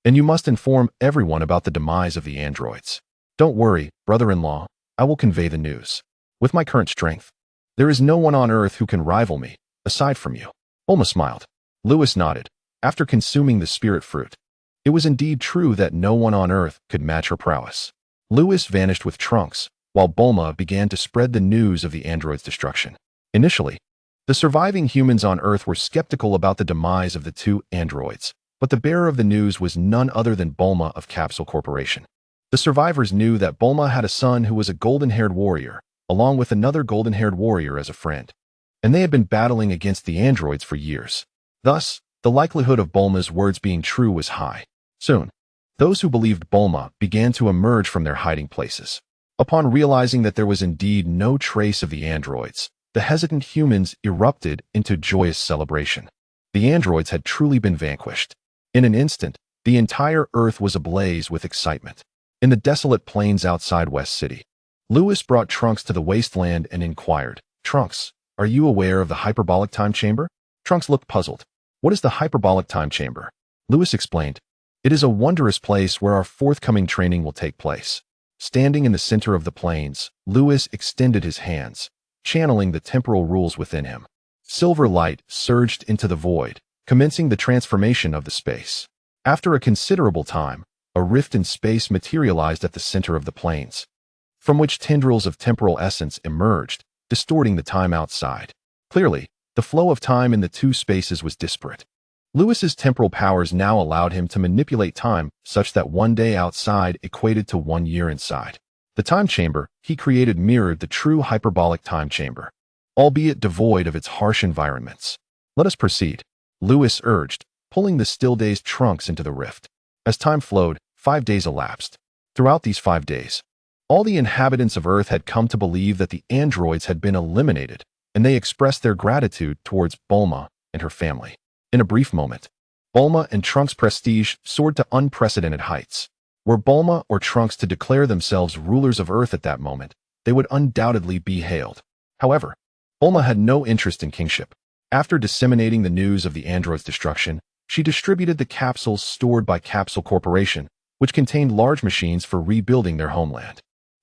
And you must inform everyone about the demise of the androids. Don't worry, brother-in-law, I will convey the news. With my current strength, there is no one on Earth who can rival me, aside from you." Bulma smiled. Lewis nodded, after consuming the spirit fruit. It was indeed true that no one on Earth could match her prowess. Lewis vanished with Trunks, while Bulma began to spread the news of the android's destruction. Initially, the surviving humans on Earth were skeptical about the demise of the 2 androids, but the bearer of the news was none other than Bulma of Capsule Corporation. The survivors knew that Bulma had a son who was a golden-haired warrior, along with another golden-haired warrior as a friend, and they had been battling against the androids for years. Thus, the likelihood of Bulma's words being true was high. Soon, Those who believed Bulma began to emerge from their hiding places. Upon realizing that there was indeed no trace of the androids, the hesitant humans erupted into joyous celebration. The androids had truly been vanquished. In an instant, the entire Earth was ablaze with excitement. In the desolate plains outside West City, Lewis brought Trunks to the wasteland and inquired, "Trunks, are you aware of the hyperbolic time chamber?" Trunks looked puzzled. "What is the hyperbolic time chamber?" Lewis explained, "It is a wondrous place where our forthcoming training will take place." Standing in the center of the plains, Lewis extended his hands, channeling the temporal rules within him. Silver light surged into the void, commencing the transformation of the space. After a considerable time, a rift in space materialized at the center of the plains, from which tendrils of temporal essence emerged, distorting the time outside. Clearly, the flow of time in the two spaces was disparate. Lewis's temporal powers now allowed him to manipulate time such that one day outside equated to 1 year inside. The time chamber he created mirrored the true hyperbolic time chamber, albeit devoid of its harsh environments. "Let us proceed," Lewis urged, pulling the still-dazed Trunks into the rift. As time flowed, 5 days elapsed. Throughout these 5 days, all the inhabitants of Earth had come to believe that the androids had been eliminated, and they expressed their gratitude towards Bulma and her family. In a brief moment, Bulma and Trunks' prestige soared to unprecedented heights. Were Bulma or Trunks to declare themselves rulers of Earth at that moment, they would undoubtedly be hailed. However, Bulma had no interest in kingship. After disseminating the news of the androids' destruction, she distributed the capsules stored by Capsule Corporation, which contained large machines for rebuilding their homeland.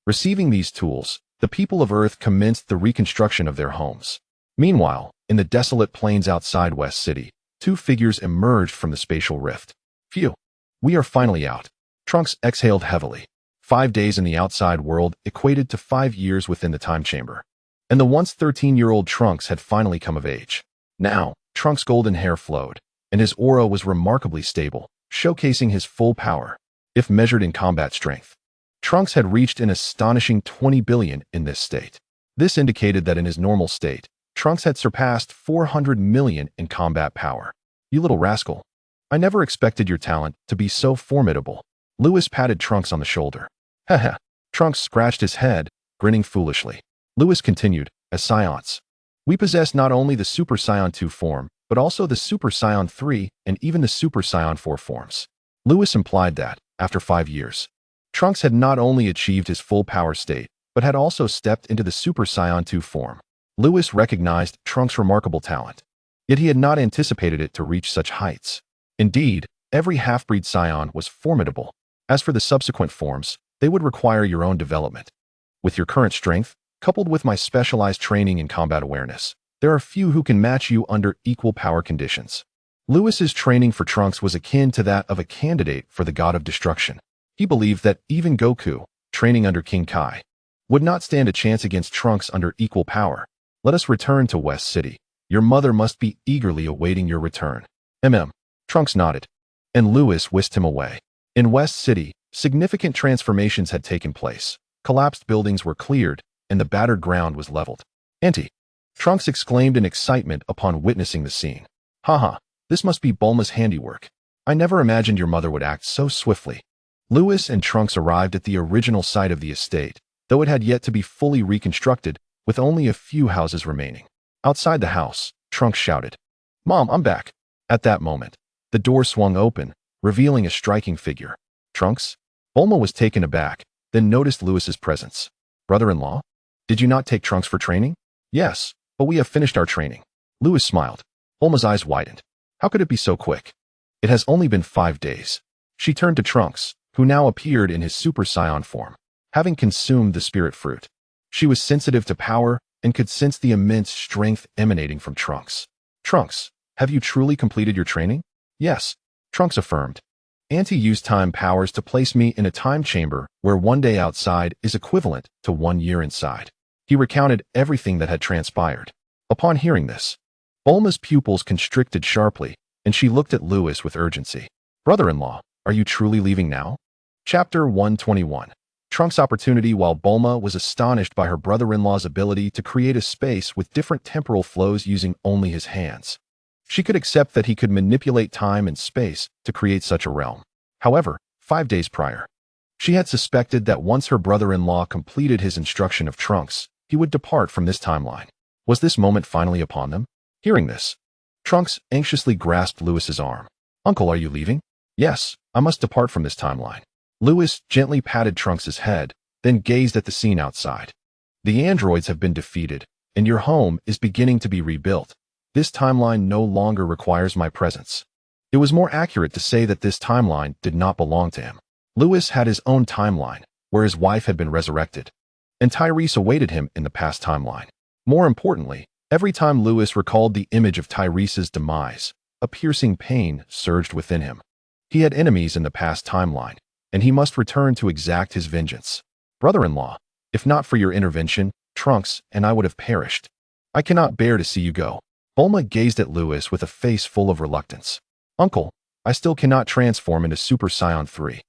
Receiving these tools, the people of Earth commenced the reconstruction of their homes. Meanwhile, in the desolate plains outside West City, 2 figures emerged from the spatial rift. "Phew, we are finally out." Trunks exhaled heavily. 5 days in the outside world equated to 5 years within the time chamber. And the once 13-year-old Trunks had finally come of age. Now, Trunks' golden hair flowed, and his aura was remarkably stable, showcasing his full power, if measured in combat strength. Trunks had reached an astonishing 20 billion in this state. This indicated that in his normal state, Trunks had surpassed 400 million in combat power. "You little rascal. I never expected your talent to be so formidable." Lewis patted Trunks on the shoulder. "Haha." Trunks scratched his head, grinning foolishly. Lewis continued, "As Saiyans, we possess not only the Super Saiyan 2 form, but also the Super Saiyan 3 and even the Super Saiyan 4 forms." Lewis implied that, after 5 years, Trunks had not only achieved his full power state, but had also stepped into the Super Saiyan 2 form. Lewis recognized Trunks' remarkable talent, yet he had not anticipated it to reach such heights. Indeed, every half-breed Saiyan was formidable. As for the subsequent forms, they would require your own development. With your current strength, coupled with my specialized training in combat awareness, there are few who can match you under equal power conditions. Lewis's training for Trunks was akin to that of a candidate for the god of destruction. He believed that even Goku, training under King Kai, would not stand a chance against Trunks under equal power. "Let us return to West City. Your mother must be eagerly awaiting your return." Trunks nodded, and Lewis whisked him away. In West City, significant transformations had taken place. Collapsed buildings were cleared, and the battered ground was leveled. "Auntie!" Trunks exclaimed in excitement upon witnessing the scene. "Haha, this must be Bulma's handiwork. I never imagined your mother would act so swiftly." Lewis and Trunks arrived at the original site of the estate, though it had yet to be fully reconstructed, with only a few houses remaining. Outside the house, Trunks shouted, "Mom, I'm back." At that moment, the door swung open, revealing a striking figure. "Trunks?" Bulma was taken aback, then noticed Lewis's presence. "Brother-in-law? Did you not take Trunks for training?" "Yes, but we have finished our training." Lewis smiled. Bulma's eyes widened. "How could it be so quick?" "It has only been 5 days." She turned to Trunks, who now appeared in his Super Saiyan form, having consumed the spirit fruit. She was sensitive to power and could sense the immense strength emanating from Trunks. "Trunks, have you truly completed your training?" "Yes," Trunks affirmed. "Auntie used time powers to place me in a time chamber where 1 day outside is equivalent to 1 year inside." He recounted everything that had transpired. Upon hearing this, Bulma's pupils constricted sharply, and she looked at Lewis with urgency. "Brother-in-law, are you truly leaving now?" Chapter 121. Trunks' opportunity. While Bulma was astonished by her brother-in-law's ability to create a space with different temporal flows using only his hands, she could accept that he could manipulate time and space to create such a realm. However, 5 days prior. She had suspected that once her brother-in-law completed his instruction of Trunks, he would depart from this timeline. Was this moment finally upon them? Hearing this, Trunks anxiously grasped Lewis's arm. "Uncle, are you leaving?" "Yes, I must depart from this timeline." Lewis gently patted Trunks's head, then gazed at the scene outside. "The androids have been defeated, and your home is beginning to be rebuilt. This timeline no longer requires my presence." It was more accurate to say that this timeline did not belong to him. Lewis had his own timeline, where his wife had been resurrected, and Tyrese awaited him in the past timeline. More importantly, every time Lewis recalled the image of Tyrese's demise, a piercing pain surged within him. He had enemies in the past timeline, and he must return to exact his vengeance. "Brother-in-law, if not for your intervention, Trunks and I would have perished. I cannot bear to see you go." Bulma gazed at Lewis with a face full of reluctance. "Uncle, I still cannot transform into Super Saiyan 3.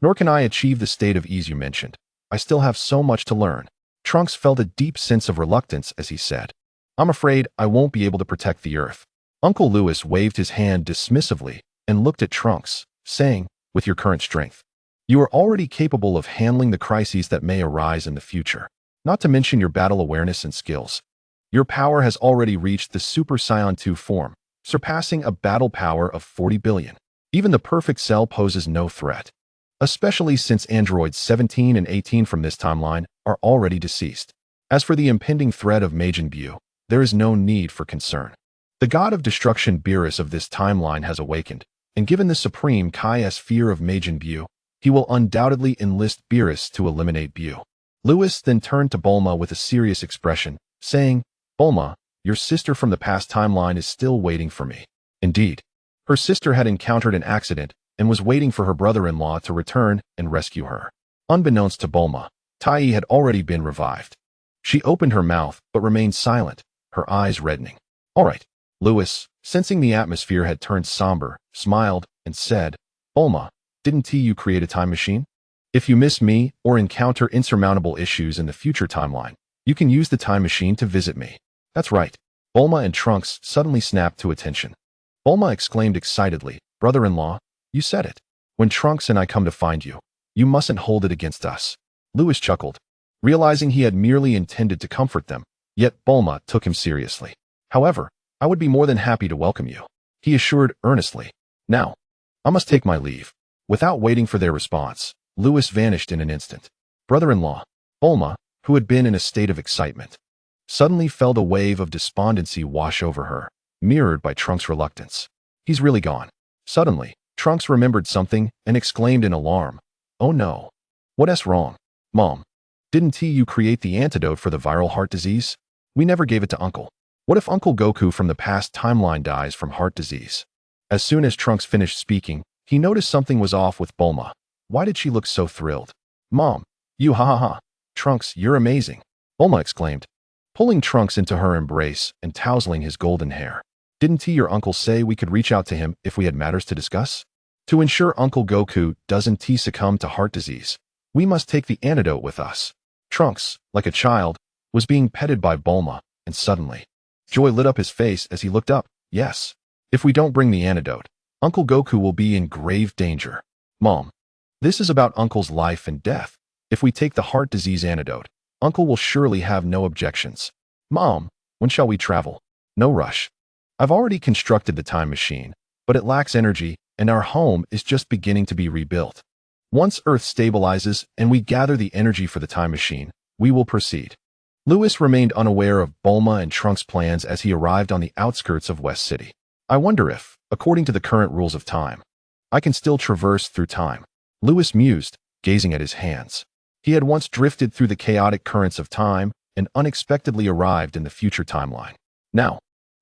Nor can I achieve the state of ease you mentioned. I still have so much to learn." Trunks felt a deep sense of reluctance as he said, "I'm afraid I won't be able to protect the Earth." Uncle Lewis waved his hand dismissively and looked at Trunks, saying, "With your current strength, you are already capable of handling the crises that may arise in the future, not to mention your battle awareness and skills. Your power has already reached the Super Saiyan 2 form, surpassing a battle power of 40 billion. Even the perfect cell poses no threat, especially since androids 17 and 18 from this timeline are already deceased. As for the impending threat of Majin Buu, there is no need for concern. The god of destruction Beerus of this timeline has awakened, and given the Supreme Kai's fear of Majin Buu, he will undoubtedly enlist Beerus to eliminate Buu." Lewis then turned to Bulma with a serious expression, saying, "Bulma, your sister from the past timeline is still waiting for me." Indeed, her sister had encountered an accident and was waiting for her brother-in-law to return and rescue her. Unbeknownst to Bulma, Tai had already been revived. She opened her mouth but remained silent, her eyes reddening. "All right." Lewis, sensing the atmosphere had turned somber, smiled and said, "Bulma, didn't you create a time machine? If you miss me or encounter insurmountable issues in the future timeline, you can use the time machine to visit me." "That's right." Bulma and Trunks suddenly snapped to attention. Bulma exclaimed excitedly, "Brother-in-law, you said it. When Trunks and I come to find you, you mustn't hold it against us." Lewis chuckled, realizing he had merely intended to comfort them, yet Bulma took him seriously. "However, I would be more than happy to welcome you," he assured earnestly. "Now, I must take my leave." Without waiting for their response, Lewis vanished in an instant. Brother-in-law, Bulma, who had been in a state of excitement, suddenly felt a wave of despondency wash over her, mirrored by Trunks' reluctance. "He's really gone." Suddenly, Trunks remembered something and exclaimed in alarm, "Oh no. What's wrong? Mom, didn't you create the antidote for the viral heart disease? We never gave it to Uncle. What if Uncle Goku from the past timeline dies from heart disease?" As soon as Trunks finished speaking, he noticed something was off with Bulma. Why did she look so thrilled? "Mom, you ha ha ha. Trunks, you're amazing," Bulma exclaimed, pulling Trunks into her embrace and tousling his golden hair. "Didn't your uncle say we could reach out to him if we had matters to discuss? To ensure Uncle Goku doesn't succumb to heart disease, we must take the antidote with us." Trunks, like a child, was being petted by Bulma, and suddenly, joy lit up his face as he looked up. "Yes. If we don't bring the antidote, Uncle Goku will be in grave danger. Mom, this is about Uncle's life and death. If we take the heart disease antidote, Uncle will surely have no objections. Mom, when shall we travel?" "No rush. I've already constructed the time machine, but it lacks energy, and our home is just beginning to be rebuilt. Once Earth stabilizes and we gather the energy for the time machine, we will proceed." Lewis remained unaware of Bulma and Trunks' plans as he arrived on the outskirts of West City. "I wonder if, according to the current rules of time, I can still traverse through time," Lewis mused, gazing at his hands. He had once drifted through the chaotic currents of time and unexpectedly arrived in the future timeline. Now,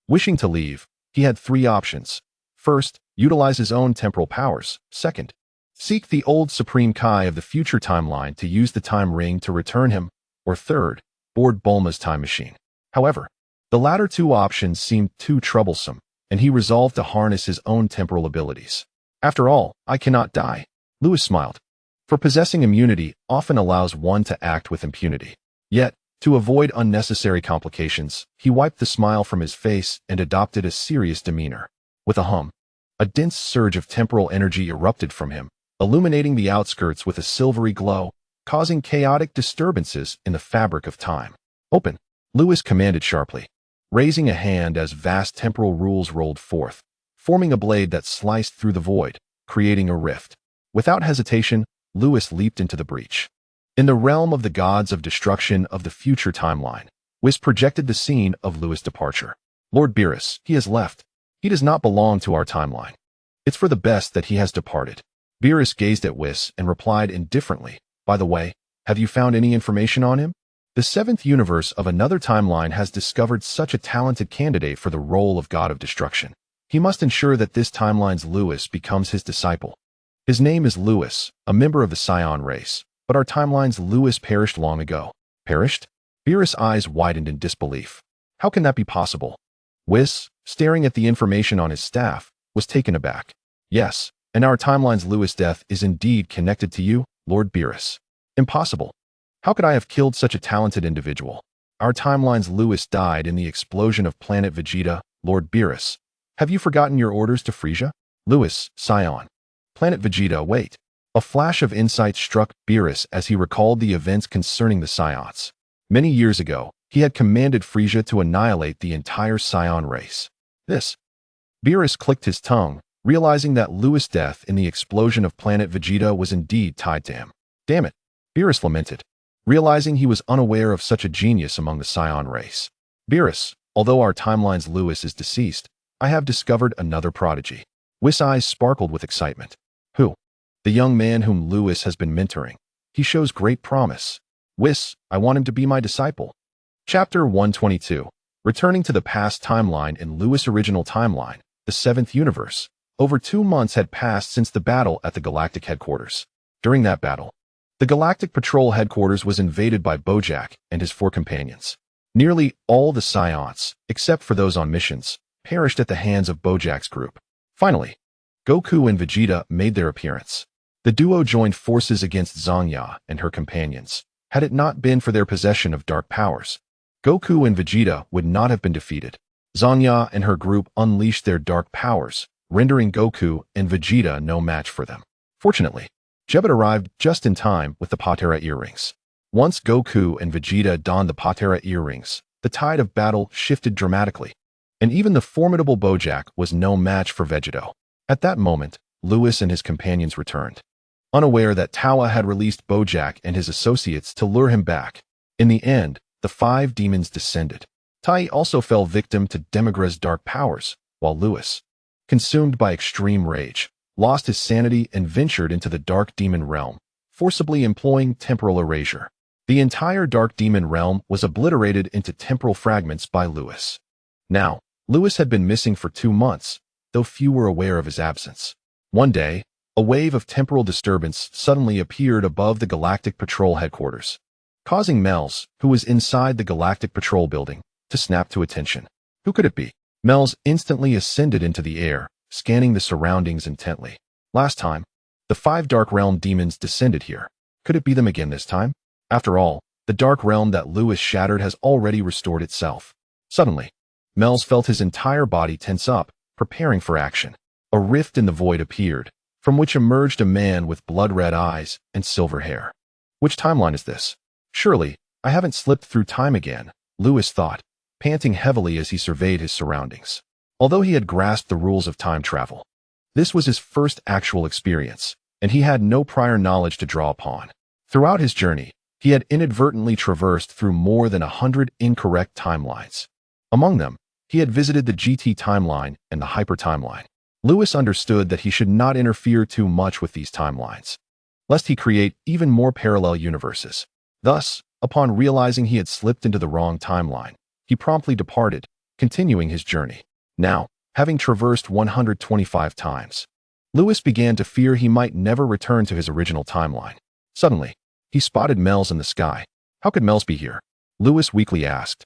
wishing to leave, he had three options. First, utilize his own temporal powers. Second, seek the old Supreme Kai of the future timeline to use the time ring to return him. Or third, board Bulma's time machine. However, the latter two options seemed too troublesome, and he resolved to harness his own temporal abilities. "After all, I cannot die," Lewis smiled. For possessing immunity often allows one to act with impunity. Yet, to avoid unnecessary complications, he wiped the smile from his face and adopted a serious demeanor. With a hum, a dense surge of temporal energy erupted from him, illuminating the outskirts with a silvery glow, causing chaotic disturbances in the fabric of time. "Open," Lewis commanded sharply, raising a hand as vast temporal rules rolled forth, forming a blade that sliced through the void, creating a rift. Without hesitation, Lewis leaped into the breach. In the realm of the gods of destruction of the future timeline, Whis projected the scene of Lewis' departure. "Lord Beerus, he has left. He does not belong to our timeline. It's for the best that he has departed." Beerus gazed at Whis and replied indifferently, "By the way, have you found any information on him? The seventh universe of another timeline has discovered such a talented candidate for the role of God of Destruction. He must ensure that this timeline's Lewis becomes his disciple. His name is Lewis, a member of the Saiyan race, but our timeline's Lewis perished long ago." "Perished?" Beerus' eyes widened in disbelief. "How can that be possible?" Whis, staring at the information on his staff, was taken aback. "Yes, and our timeline's Lewis' death is indeed connected to you, Lord Beerus." "Impossible. How could I have killed such a talented individual? Our timeline's Lewis died in the explosion of planet Vegeta, Lord Beerus. Have you forgotten your orders to Frisia?" "Lewis, Saiyan. Planet Vegeta, wait." A flash of insight struck Beerus as he recalled the events concerning the Saiyans. Many years ago, he had commanded Frisia to annihilate the entire Saiyan race. This. Beerus clicked his tongue, realizing that Lewis' death in the explosion of planet Vegeta was indeed tied to him. "Damn it," Beerus lamented, realizing he was unaware of such a genius among the Saiyan race. "Beerus, although our timeline's Lewis is deceased, I have discovered another prodigy." Whis' eyes sparkled with excitement. "Who?" "The young man whom Lewis has been mentoring. He shows great promise. Whis, I want him to be my disciple." Chapter 122. Returning to the past timeline in Lewis' original timeline, the seventh universe. Over 2 months had passed since the battle at the Galactic Headquarters. During that battle, the Galactic Patrol Headquarters was invaded by Bojack and his 4 companions. Nearly all the Saiyans, except for those on missions, perished at the hands of Bojack's group. Finally, Goku and Vegeta made their appearance. The duo joined forces against Zangya and her companions. Had it not been for their possession of dark powers, Goku and Vegeta would not have been defeated. Zangya and her group unleashed their dark powers, rendering Goku and Vegeta no match for them. Fortunately, Jebet arrived just in time with the Patera earrings. Once Goku and Vegeta donned the Patera earrings, the tide of battle shifted dramatically, and even the formidable Bojack was no match for Vegeto. At that moment, Lewis and his companions returned, unaware that Tawa had released Bojack and his associates to lure him back. In the end, the 5 demons descended. Tai also fell victim to Demigra's dark powers, while Lewis, consumed by extreme rage, lost his sanity and ventured into the dark demon realm, forcibly employing temporal erasure. The entire dark demon realm was obliterated into temporal fragments by Lewis. Now, Lewis had been missing for 2 months, though few were aware of his absence. One day, a wave of temporal disturbance suddenly appeared above the Galactic Patrol Headquarters, causing Mel's, who was inside the Galactic Patrol building, to snap to attention. Who could it be? Mel's instantly ascended into the air, scanning the surroundings intently. Last time, the 5 Dark Realm demons descended here. Could it be them again this time? After all, the Dark Realm that Lewis shattered has already restored itself. Suddenly, Mel's felt his entire body tense up, preparing for action. A rift in the void appeared, from which emerged a man with blood-red eyes and silver hair. Which timeline is this? Surely, I haven't slipped through time again, Lewis thought, panting heavily as he surveyed his surroundings. Although he had grasped the rules of time travel, this was his first actual experience, and he had no prior knowledge to draw upon. Throughout his journey, he had inadvertently traversed through more than 100 incorrect timelines. Among them, he had visited the GT timeline and the Hyper timeline. Lewis understood that he should not interfere too much with these timelines, lest he create even more parallel universes. Thus, upon realizing he had slipped into the wrong timeline, he promptly departed, continuing his journey. Now, having traversed 125 times, Lewis began to fear he might never return to his original timeline. Suddenly, he spotted Mel's in the sky. How could Mel's be here? Lewis weakly asked.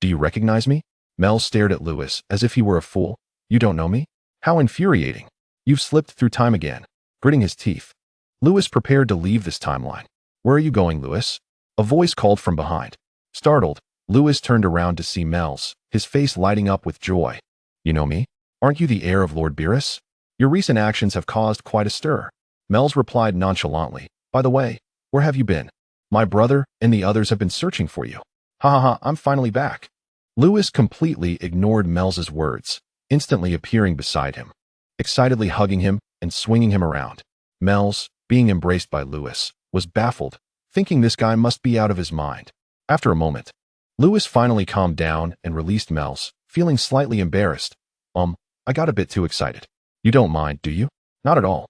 "Do you recognize me?" Mel stared at Lewis as if he were a fool. "You don't know me? How infuriating. You've slipped through time again." Gritting his teeth, Lewis prepared to leave this timeline. "Where are you going, Lewis?" A voice called from behind. Startled, Lewis turned around to see Mel's, his face lighting up with joy. "You know me? Aren't you the heir of Lord Beerus? Your recent actions have caused quite a stir." Mel's replied nonchalantly, "By the way, where have you been? My brother and the others have been searching for you." "Ha ha ha, I'm finally back." Lewis completely ignored Mel's words, instantly appearing beside him, excitedly hugging him and swinging him around. Mel's, being embraced by Lewis, was baffled, thinking this guy must be out of his mind. After a moment, Lewis finally calmed down and released Mel's, feeling slightly embarrassed. I got a bit too excited. You don't mind, do you?" "Not at all.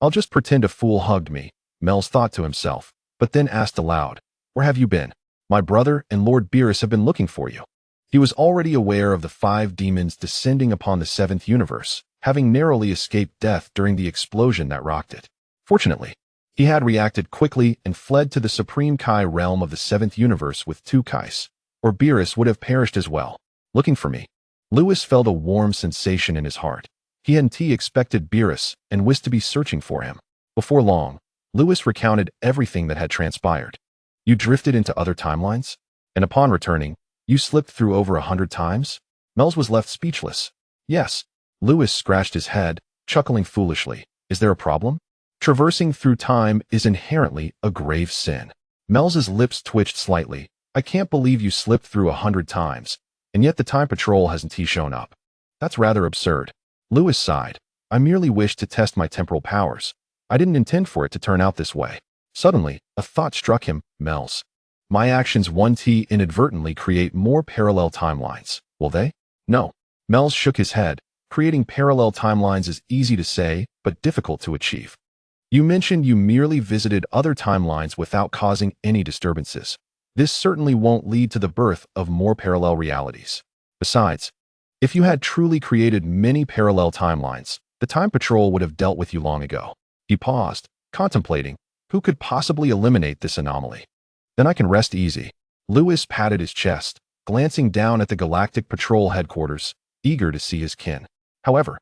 I'll just pretend a fool hugged me," Mel's thought to himself, but then asked aloud, "Where have you been? My brother and Lord Beerus have been looking for you." He was already aware of the 5 demons descending upon the 7th universe, having narrowly escaped death during the explosion that rocked it. Fortunately, he had reacted quickly and fled to the Supreme Kai realm of the 7th universe with 2 Kais, or Beerus would have perished as well. "Looking for me?" Lewis felt a warm sensation in his heart. He hadn't expected Beerus and Whis to be searching for him. Before long, Lewis recounted everything that had transpired. "You drifted into other timelines? And upon returning, you slipped through over 100 times?" Mel's was left speechless. "Yes." Lewis scratched his head, chuckling foolishly. "Is there a problem? Traversing through time is inherently a grave sin." Mel's lips twitched slightly. "I can't believe you slipped through 100 times, and yet the Time Patrol hasn't shown up. That's rather absurd." Lewis sighed. "I merely wished to test my temporal powers. I didn't intend for it to turn out this way." Suddenly, a thought struck him. "Mel's. My actions 1T inadvertently create more parallel timelines. Will they?" "No." Mel's shook his head. "Creating parallel timelines is easy to say, but difficult to achieve. You mentioned you merely visited other timelines without causing any disturbances. This certainly won't lead to the birth of more parallel realities. Besides, if you had truly created many parallel timelines, the Time Patrol would have dealt with you long ago." He paused, contemplating, who could possibly eliminate this anomaly? "Then I can rest easy." Lewis patted his chest, glancing down at the Galactic Patrol headquarters, eager to see his kin. However,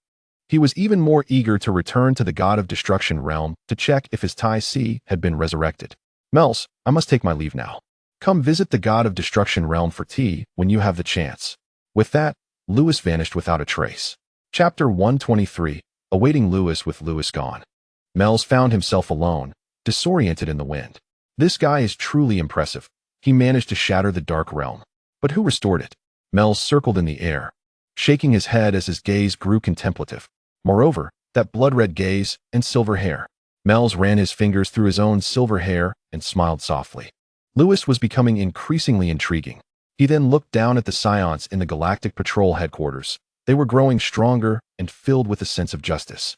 he was even more eager to return to the God of Destruction realm to check if his Tai Si had been resurrected. "Mel's, I must take my leave now. Come visit the God of Destruction realm for tea when you have the chance." With that, Lewis vanished without a trace. Chapter 123, Awaiting Lewis with Lewis gone. Mel's found himself alone, disoriented in the wind. This guy is truly impressive. He managed to shatter the Dark Realm. But who restored it? Mel's circled in the air, shaking his head as his gaze grew contemplative. Moreover, that blood-red gaze and silver hair. Mel's ran his fingers through his own silver hair and smiled softly. Lewis was becoming increasingly intriguing. He then looked down at the Scions in the Galactic Patrol headquarters. They were growing stronger and filled with a sense of justice.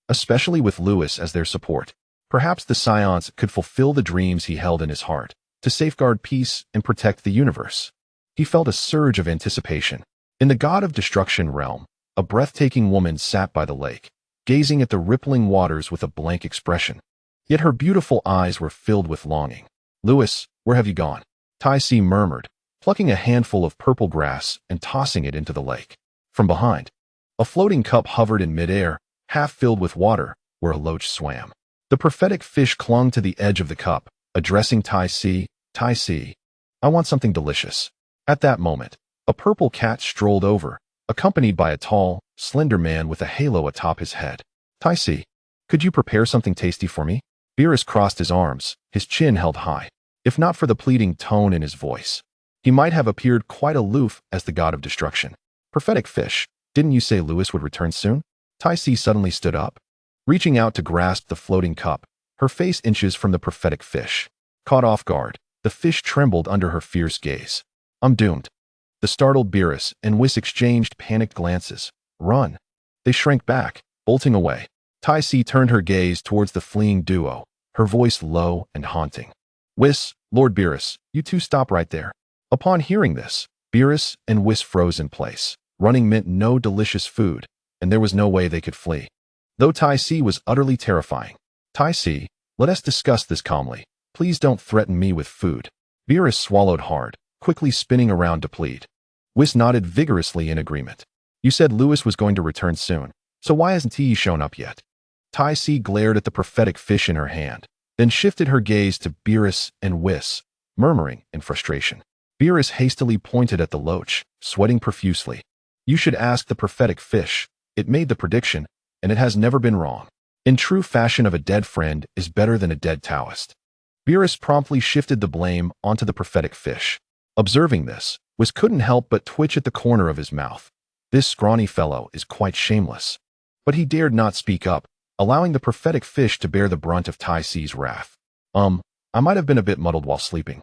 Especially with Lewis as their support. Perhaps the Scions could fulfill the dreams he held in his heart, to safeguard peace and protect the universe. He felt a surge of anticipation. In the God of Destruction realm, a breathtaking woman sat by the lake, gazing at the rippling waters with a blank expression. Yet her beautiful eyes were filled with longing. "Lewis, where have you gone?" Tai Si murmured, plucking a handful of purple grass and tossing it into the lake. From behind, a floating cup hovered in midair, half filled with water, where a loach swam. The prophetic fish clung to the edge of the cup, addressing Tai Si. "Tai Si, I want something delicious." At that moment, a purple cat strolled over, accompanied by a tall, slender man with a halo atop his head. "Tai Si, could you prepare something tasty for me?" Beerus crossed his arms, his chin held high. If not for the pleading tone in his voice, he might have appeared quite aloof as the God of Destruction. "Prophetic fish, didn't you say Lewis would return soon?" Tai Si suddenly stood up, reaching out to grasp the floating cup, her face inches from the prophetic fish. Caught off guard, the fish trembled under her fierce gaze. "I'm doomed." The startled Beerus and Whis exchanged panicked glances. "Run." They shrank back, bolting away. Tai Si turned her gaze towards the fleeing duo, her voice low and haunting. "Whis, Lord Beerus, you two stop right there." Upon hearing this, Beerus and Whis froze in place. Running meant no delicious food, and there was no way they could flee. Though Tai Si was utterly terrifying. "Tai Si, let us discuss this calmly. Please don't threaten me with food." Beerus swallowed hard, quickly spinning around to plead. Whis nodded vigorously in agreement. "You said Lewis was going to return soon, so why hasn't he shown up yet?" Tai Si glared at the prophetic fish in her hand, then shifted her gaze to Beerus and Whis, murmuring in frustration. Beerus hastily pointed at the loach, sweating profusely. "You should ask the prophetic fish. It made the prediction, and it has never been wrong." In true fashion of a dead friend is better than a dead Taoist. Beerus promptly shifted the blame onto the prophetic fish. Observing this, Whis couldn't help but twitch at the corner of his mouth. This scrawny fellow is quite shameless. But he dared not speak up, allowing the prophetic fish to bear the brunt of Tai Si's wrath. I might have been a bit muddled while sleeping,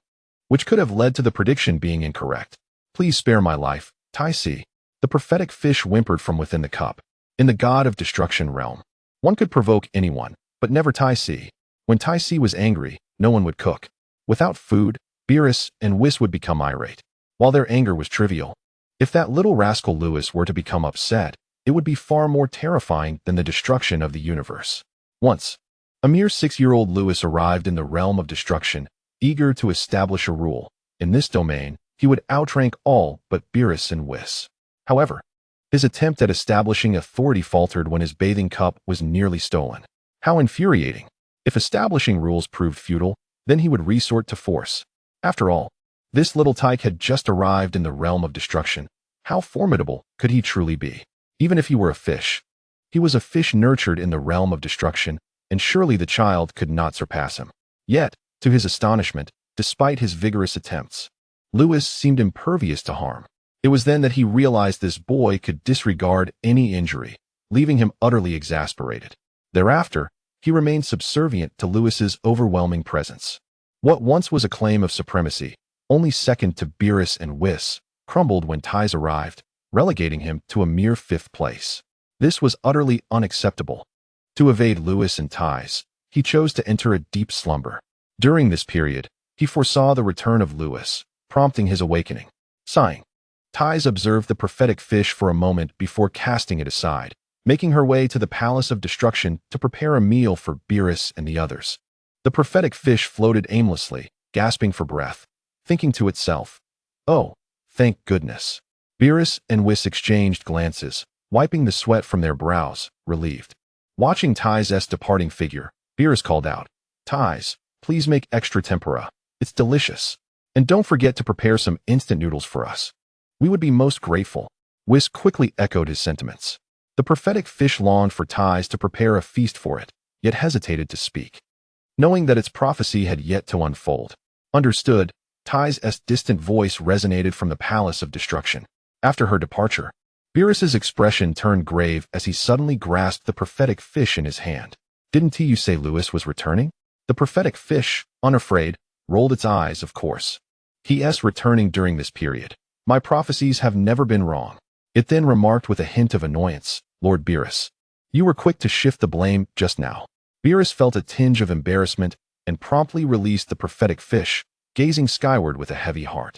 which could have led to the prediction being incorrect. Please spare my life, Tai Si. The prophetic fish whimpered from within the cup. In the god of destruction realm, one could provoke anyone, but never Tai Si. When Tai Si was angry, no one would cook. Without food, Beerus and Whis would become irate. While their anger was trivial, if that little rascal Lewis were to become upset, it would be far more terrifying than the destruction of the universe. Once, a mere 6-year-old Lewis arrived in the realm of destruction, eager to establish a rule. In this domain, he would outrank all but Beerus and Whis. However, his attempt at establishing authority faltered when his bathing cup was nearly stolen. How infuriating! If establishing rules proved futile, then he would resort to force. After all, this little tyke had just arrived in the realm of destruction. How formidable could he truly be? Even if he were a fish. He was a fish nurtured in the realm of destruction, and surely the child could not surpass him. Yet, to his astonishment, despite his vigorous attempts, Lewis seemed impervious to harm. It was then that he realized this boy could disregard any injury, leaving him utterly exasperated. Thereafter, he remained subservient to Lewis's overwhelming presence. What once was a claim of supremacy, only second to Beerus and Whis, crumbled when Ties arrived, relegating him to a mere 5th place. This was utterly unacceptable. To evade Lewis and Ties, he chose to enter a deep slumber. During this period, he foresaw the return of Lewis, prompting his awakening. Sighing, Ties observed the prophetic fish for a moment before casting it aside, making her way to the Palace of Destruction to prepare a meal for Beerus and the others. The prophetic fish floated aimlessly, gasping for breath, thinking to itself, "Oh, thank goodness." Beerus and Whis exchanged glances, wiping the sweat from their brows, relieved. Watching Ties' departing figure, Beerus called out, "Ties, please make extra tempura. It's delicious. And don't forget to prepare some instant noodles for us. We would be most grateful." Whis quickly echoed his sentiments. The prophetic fish longed for Ties to prepare a feast for it, yet hesitated to speak, knowing that its prophecy had yet to unfold. Understood, Ties' distant voice resonated from the Palace of Destruction. After her departure, Beerus's expression turned grave as he suddenly grasped the prophetic fish in his hand. "Didn't you say Lewis was returning?" The prophetic fish, unafraid, rolled its eyes, "Of course. He is returning during this period. My prophecies have never been wrong." It then remarked with a hint of annoyance, "Lord Beerus, you were quick to shift the blame just now." Beerus felt a tinge of embarrassment and promptly released the prophetic fish, gazing skyward with a heavy heart.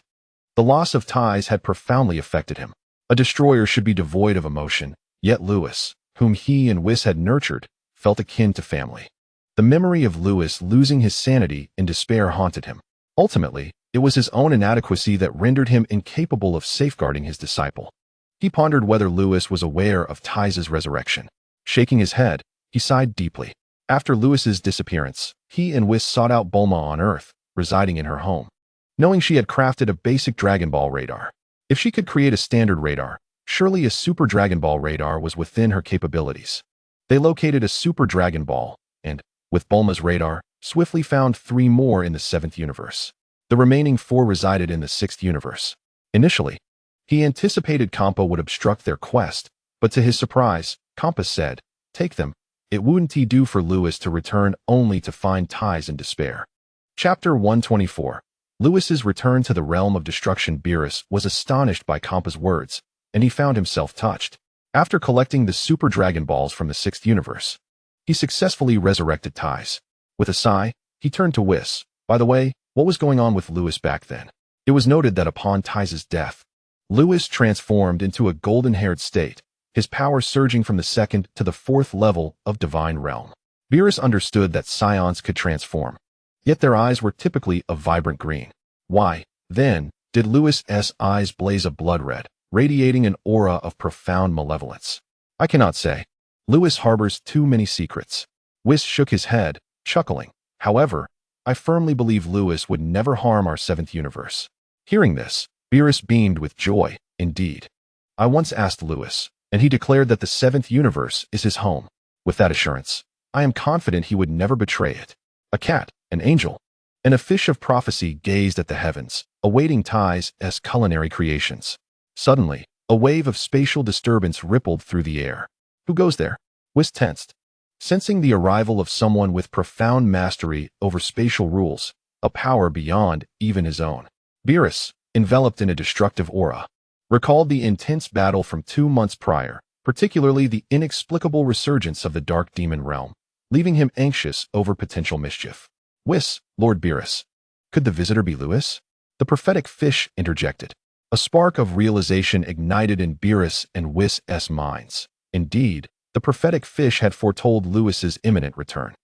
The loss of Ties had profoundly affected him. A destroyer should be devoid of emotion, yet Lewis, whom he and Whis had nurtured, felt akin to family. The memory of Lewis losing his sanity in despair haunted him. Ultimately, it was his own inadequacy that rendered him incapable of safeguarding his disciple. He pondered whether Lewis was aware of Ties' resurrection. Shaking his head, he sighed deeply. After Lewis's disappearance, he and Whis sought out Bulma on Earth, residing in her home. Knowing she had crafted a basic Dragon Ball radar. If she could create a standard radar, surely a Super Dragon Ball radar was within her capabilities. They located a Super Dragon Ball, and, with Bulma's radar, swiftly found 3 more in the 7th universe. The remaining 4 resided in the 6th universe. Initially, he anticipated Kampa would obstruct their quest, but to his surprise, Kampa said, "Take them. It wouldn't do for Lewis to return only to find Ties in despair." Chapter 124. Lewis's return to the realm of destruction. Beerus was astonished by Kampa's words, and he found himself touched. After collecting the Super Dragon Balls from the 6th universe, he successfully resurrected Ties. With a sigh, he turned to Whis. "By the way, what was going on with Lewis back then?" It was noted that upon Ties' death, Lewis transformed into a golden-haired state, his power surging from the 2nd to the 4th level of Divine Realm. Beerus understood that Saiyans could transform, yet their eyes were typically a vibrant green. Why, then, did Lewis's eyes blaze a blood red, radiating an aura of profound malevolence? I cannot say. Lewis harbors too many secrets. Whis shook his head, chuckling. However, I firmly believe Lewis would never harm our 7th universe. Hearing this, Beerus beamed with joy. Indeed. I once asked Lewis, and he declared that the 7th universe is his home. With that assurance, I am confident he would never betray it. A cat, an angel, and a fish of prophecy gazed at the heavens, awaiting Ty's culinary creations. Suddenly, a wave of spatial disturbance rippled through the air. Who goes there? Whis tensed, sensing the arrival of someone with profound mastery over spatial rules, a power beyond even his own. Beerus, enveloped in a destructive aura, recalled the intense battle from 2 months prior, particularly the inexplicable resurgence of the dark demon realm, leaving him anxious over potential mischief. Whis, Lord Beerus. Could the visitor be Lewis? The prophetic fish interjected. A spark of realization ignited in Beerus and Whis' minds. Indeed, the prophetic fish had foretold Lewis's imminent return.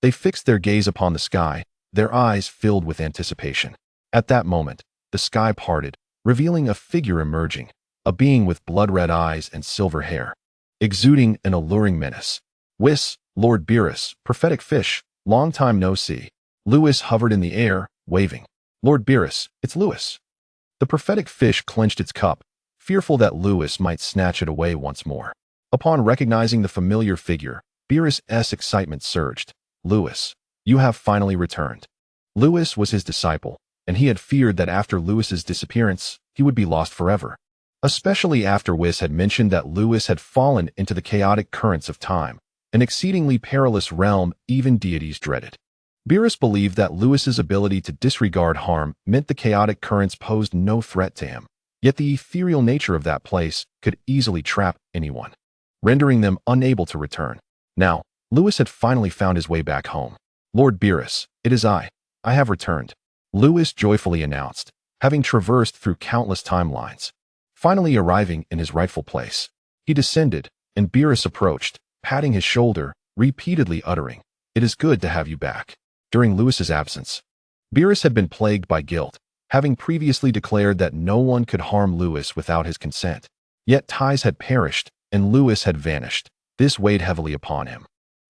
They fixed their gaze upon the sky, their eyes filled with anticipation. At that moment, the sky parted, revealing a figure emerging, a being with blood-red eyes and silver hair, exuding an alluring menace. Whis, Lord Beerus, prophetic fish, long time no see. Lewis hovered in the air, waving. Lord Beerus, it's Lewis. The prophetic fish clenched its cup, fearful that Lewis might snatch it away once more. Upon recognizing the familiar figure, Beerus' excitement surged. Lewis, you have finally returned. Lewis was his disciple, and he had feared that after Lewis's disappearance, he would be lost forever. Especially after Whis had mentioned that Lewis had fallen into the chaotic currents of time, an exceedingly perilous realm even deities dreaded. Beerus believed that Lewis's ability to disregard harm meant the chaotic currents posed no threat to him, yet the ethereal nature of that place could easily trap anyone, rendering them unable to return. Now, Lewis had finally found his way back home. Lord Beerus, it is I. I have returned. Lewis joyfully announced, having traversed through countless timelines. Finally arriving in his rightful place, he descended, and Beerus approached, patting his shoulder, repeatedly uttering, "It is good to have you back." During Lewis's absence, Beerus had been plagued by guilt, having previously declared that no one could harm Lewis without his consent. Yet ties had perished, and Lewis had vanished. This weighed heavily upon him.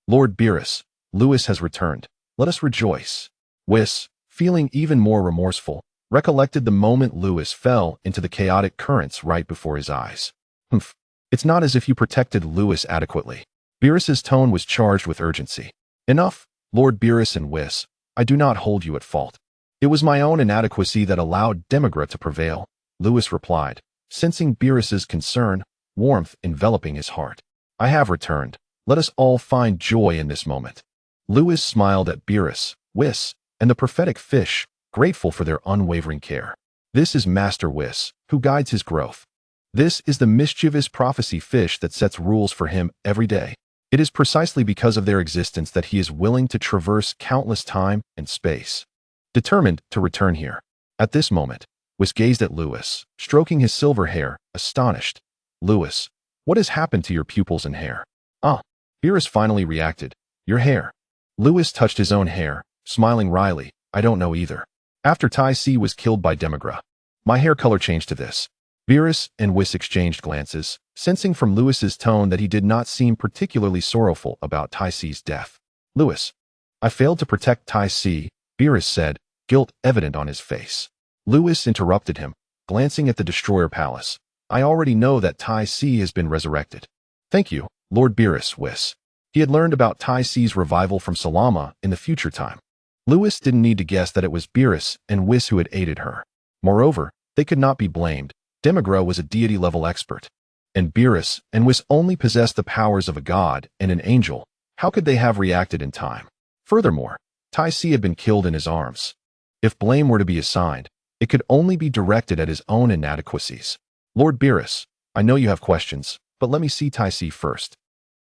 Lord Beerus, Lewis has returned. Let us rejoice. Whis, feeling even more remorseful, recollected the moment Lewis fell into the chaotic currents right before his eyes. Humph. It's not as if you protected Lewis adequately. Beerus's tone was charged with urgency. Enough, Lord Beerus and Whis, I do not hold you at fault. It was my own inadequacy that allowed Demigra to prevail, Lewis replied, sensing Beerus's concern, warmth enveloping his heart. I have returned. Let us all find joy in this moment. Lewis smiled at Beerus, Whis, and the prophetic fish, grateful for their unwavering care. This is Master Whis, who guides his growth. This is the mischievous prophecy fish that sets rules for him every day. It is precisely because of their existence that he is willing to traverse countless time and space, determined to return here. At this moment, Whis gazed at Lewis, stroking his silver hair, astonished. Lewis, what has happened to your pupils and hair? Ah, Beerus finally reacted. Your hair. Lewis touched his own hair, smiling wryly. I don't know either. After Tai C was killed by Demigra, my hair color changed to this. Beerus and Whis exchanged glances, sensing from Lewis's tone that he did not seem particularly sorrowful about Tai C's death. Lewis, I failed to protect Tai C, Beerus said, guilt evident on his face. Lewis interrupted him, glancing at the Destroyer Palace. I already know that Tai C has been resurrected. Thank you, Lord Beerus, Whis. He had learned about Tai C's revival from Salama in the future time. Lewis didn't need to guess that it was Beerus and Whis who had aided her. Moreover, they could not be blamed. Demigra was a deity-level expert, and Beerus and Whis only possessed the powers of a god and an angel. How could they have reacted in time? Furthermore, Tai C had been killed in his arms. If blame were to be assigned, it could only be directed at his own inadequacies. Lord Beerus, I know you have questions, but let me see Tai C first.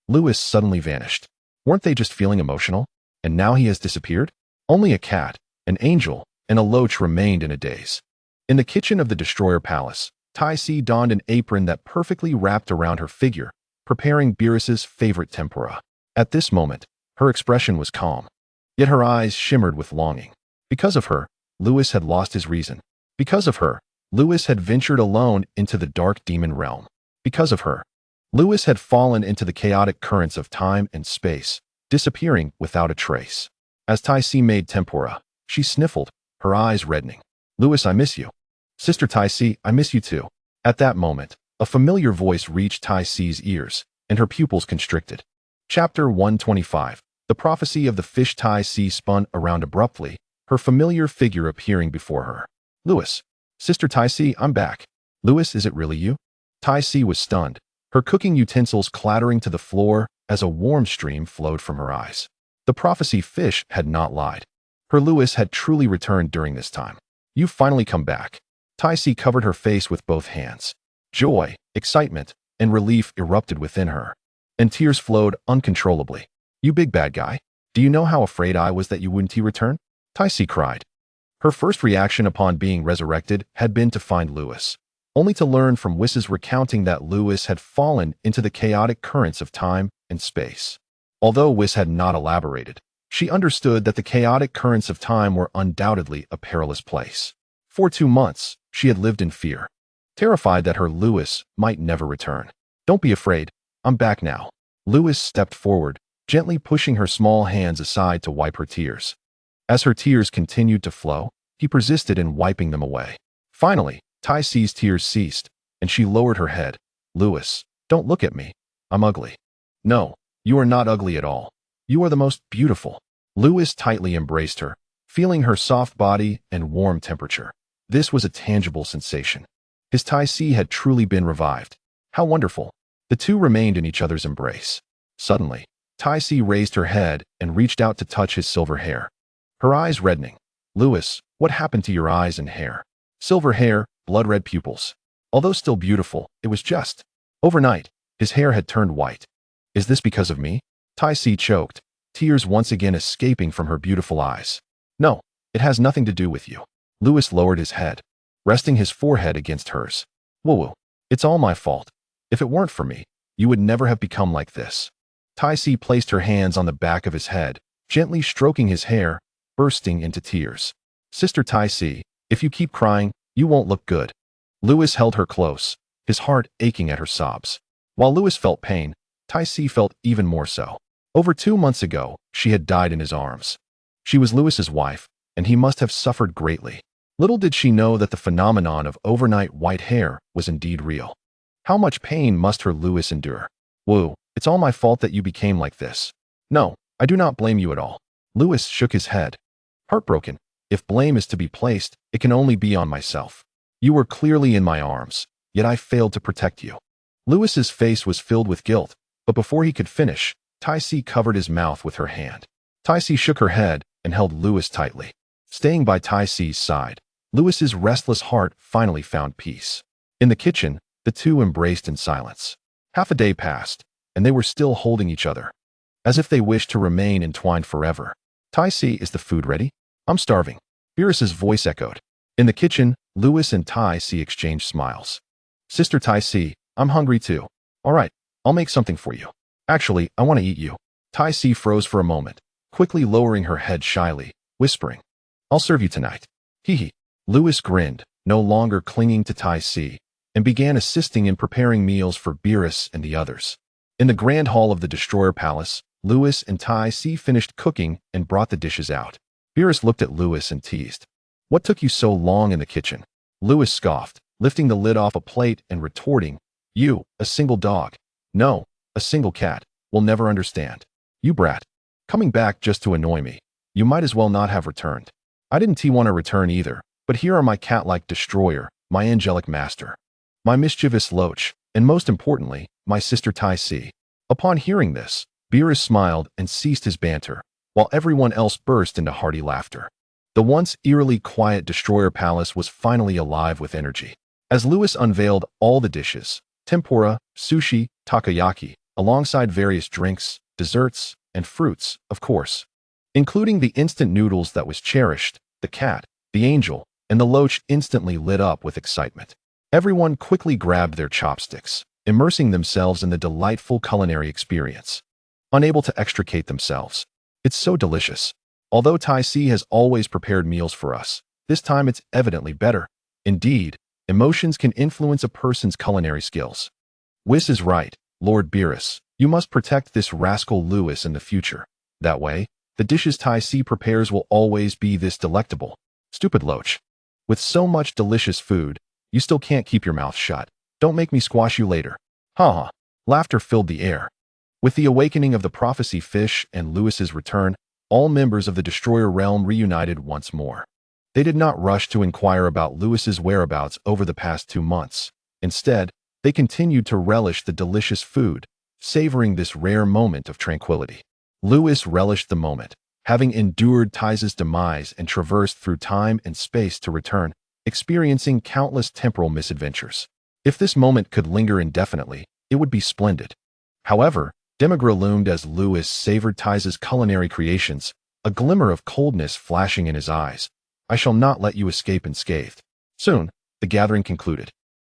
Lewis suddenly vanished. Weren't they just feeling emotional? And now he has disappeared? Only a cat, an angel, and a loach remained in a daze. In the kitchen of the Destroyer Palace, Tai C donned an apron that perfectly wrapped around her figure, preparing Beerus's favorite tempura. At this moment, her expression was calm, yet her eyes shimmered with longing. Because of her, Lewis had lost his reason. Because of her, Lewis had ventured alone into the dark demon realm. Because of her, Lewis had fallen into the chaotic currents of time and space, disappearing without a trace. As Tai C made tempura, she sniffled, her eyes reddening. Lewis, I miss you. Sister Tai C, I miss you too. At that moment, a familiar voice reached Tai C's ears, and her pupils constricted. Chapter 125. The prophecy of the fish Tai Si spun around abruptly, her familiar figure appearing before her. Louis. Sister Tai Si, I'm back. Louis, is it really you? Tai Si was stunned, her cooking utensils clattering to the floor as a warm stream flowed from her eyes. The prophecy fish had not lied. Her Louis had truly returned during this time. You've finally come back. Tai Si covered her face with both hands. Joy, excitement, and relief erupted within her, and tears flowed uncontrollably. You big bad guy. Do you know how afraid I was that you wouldn't return? Tai Si cried. Her first reaction upon being resurrected had been to find Louis, only to learn from Whis's recounting that Louis had fallen into the chaotic currents of time and space. Although Whis had not elaborated, she understood that the chaotic currents of time were undoubtedly a perilous place. For 2 months, she had lived in fear, terrified that her Louis might never return. Don't be afraid, I'm back now. Louis stepped forward, gently pushing her small hands aside to wipe her tears. As her tears continued to flow, he persisted in wiping them away. Finally, Tai Si's tears ceased, and she lowered her head. Louis, don't look at me. I'm ugly. No, you are not ugly at all. You are the most beautiful. Louis tightly embraced her, feeling her soft body and warm temperature. This was a tangible sensation. His Tai Si had truly been revived. How wonderful. The two remained in each other's embrace. Suddenly, Tai Si raised her head and reached out to touch his silver hair, her eyes reddening. Louis, what happened to your eyes and hair? Silver hair, blood-red pupils. Although still beautiful, it was just. Overnight, his hair had turned white. Is this because of me? Tai Si choked, tears once again escaping from her beautiful eyes. No, it has nothing to do with you. Louis lowered his head, resting his forehead against hers. Woo-woo, it's all my fault. If it weren't for me, you would never have become like this. Tai Si placed her hands on the back of his head, gently stroking his hair, bursting into tears. Sister Tai Si, if you keep crying, you won't look good. Louis held her close, his heart aching at her sobs. While Louis felt pain, Tai Si felt even more so. Over 2 months ago, she had died in his arms. She was Louis's wife, and he must have suffered greatly. Little did she know that the phenomenon of overnight white hair was indeed real. How much pain must her Louis endure? Woo, it's all my fault that you became like this. No, I do not blame you at all. Louis shook his head. Heartbroken, if blame is to be placed, it can only be on myself. You were clearly in my arms, yet I failed to protect you. Louis's face was filled with guilt, but before he could finish, Tai Si covered his mouth with her hand. Tai Si shook her head and held Louis tightly. Staying by Tai Si's side, Louis's restless heart finally found peace. In the kitchen, the two embraced in silence. Half a day passed, and they were still holding each other, as if they wished to remain entwined forever. Tai Si, is the food ready? I'm starving. Beerus's voice echoed. In the kitchen, Louis and Tai Si exchanged smiles. Sister Tai Si, I'm hungry too. All right, I'll make something for you. Actually, I want to eat you. Tai Si froze for a moment, quickly lowering her head shyly, whispering, I'll serve you tonight. Hee hee. Louis grinned, no longer clinging to Tai Si, and began assisting in preparing meals for Beerus and the others. In the grand hall of the Destroyer Palace, Louis and Tai Si finished cooking and brought the dishes out. Beerus looked at Louis and teased. What took you so long in the kitchen? Louis scoffed, lifting the lid off a plate and retorting, You, a single dog. No, a single cat, will never understand. You brat. Coming back just to annoy me. You might as well not have returned. I didn't want to return either, but here are my cat-like destroyer, my angelic master, my mischievous loach, and most importantly, my sister Tai Si. Upon hearing this, Beerus smiled and ceased his banter, while everyone else burst into hearty laughter. The once eerily quiet Destroyer Palace was finally alive with energy. As Louis unveiled all the dishes, tempura, sushi, takoyaki, alongside various drinks, desserts, and fruits, of course, including the instant noodles that was cherished, the cat, the angel, and the loach instantly lit up with excitement. Everyone quickly grabbed their chopsticks, immersing themselves in the delightful culinary experience, unable to extricate themselves. It's so delicious. Although Tai Si has always prepared meals for us, this time it's evidently better. Indeed, emotions can influence a person's culinary skills. Whis is right, Lord Beerus. You must protect this rascal Louis in the future. That way, the dishes Tai Si prepares will always be this delectable. Stupid loach. With so much delicious food, you still can't keep your mouth shut. Don't make me squash you later. Ha ha. Laughter filled the air. With the awakening of the prophecy fish and Lewis's return, all members of the Destroyer realm reunited once more. They did not rush to inquire about Lewis's whereabouts over the past 2 months. Instead, they continued to relish the delicious food, savoring this rare moment of tranquility. Lewis relished the moment, having endured Ty's demise and traversed through time and space to return, experiencing countless temporal misadventures. If this moment could linger indefinitely, it would be splendid. However, Demigra loomed as Lewis savored Ty's culinary creations, a glimmer of coldness flashing in his eyes. I shall not let you escape unscathed. Soon, the gathering concluded.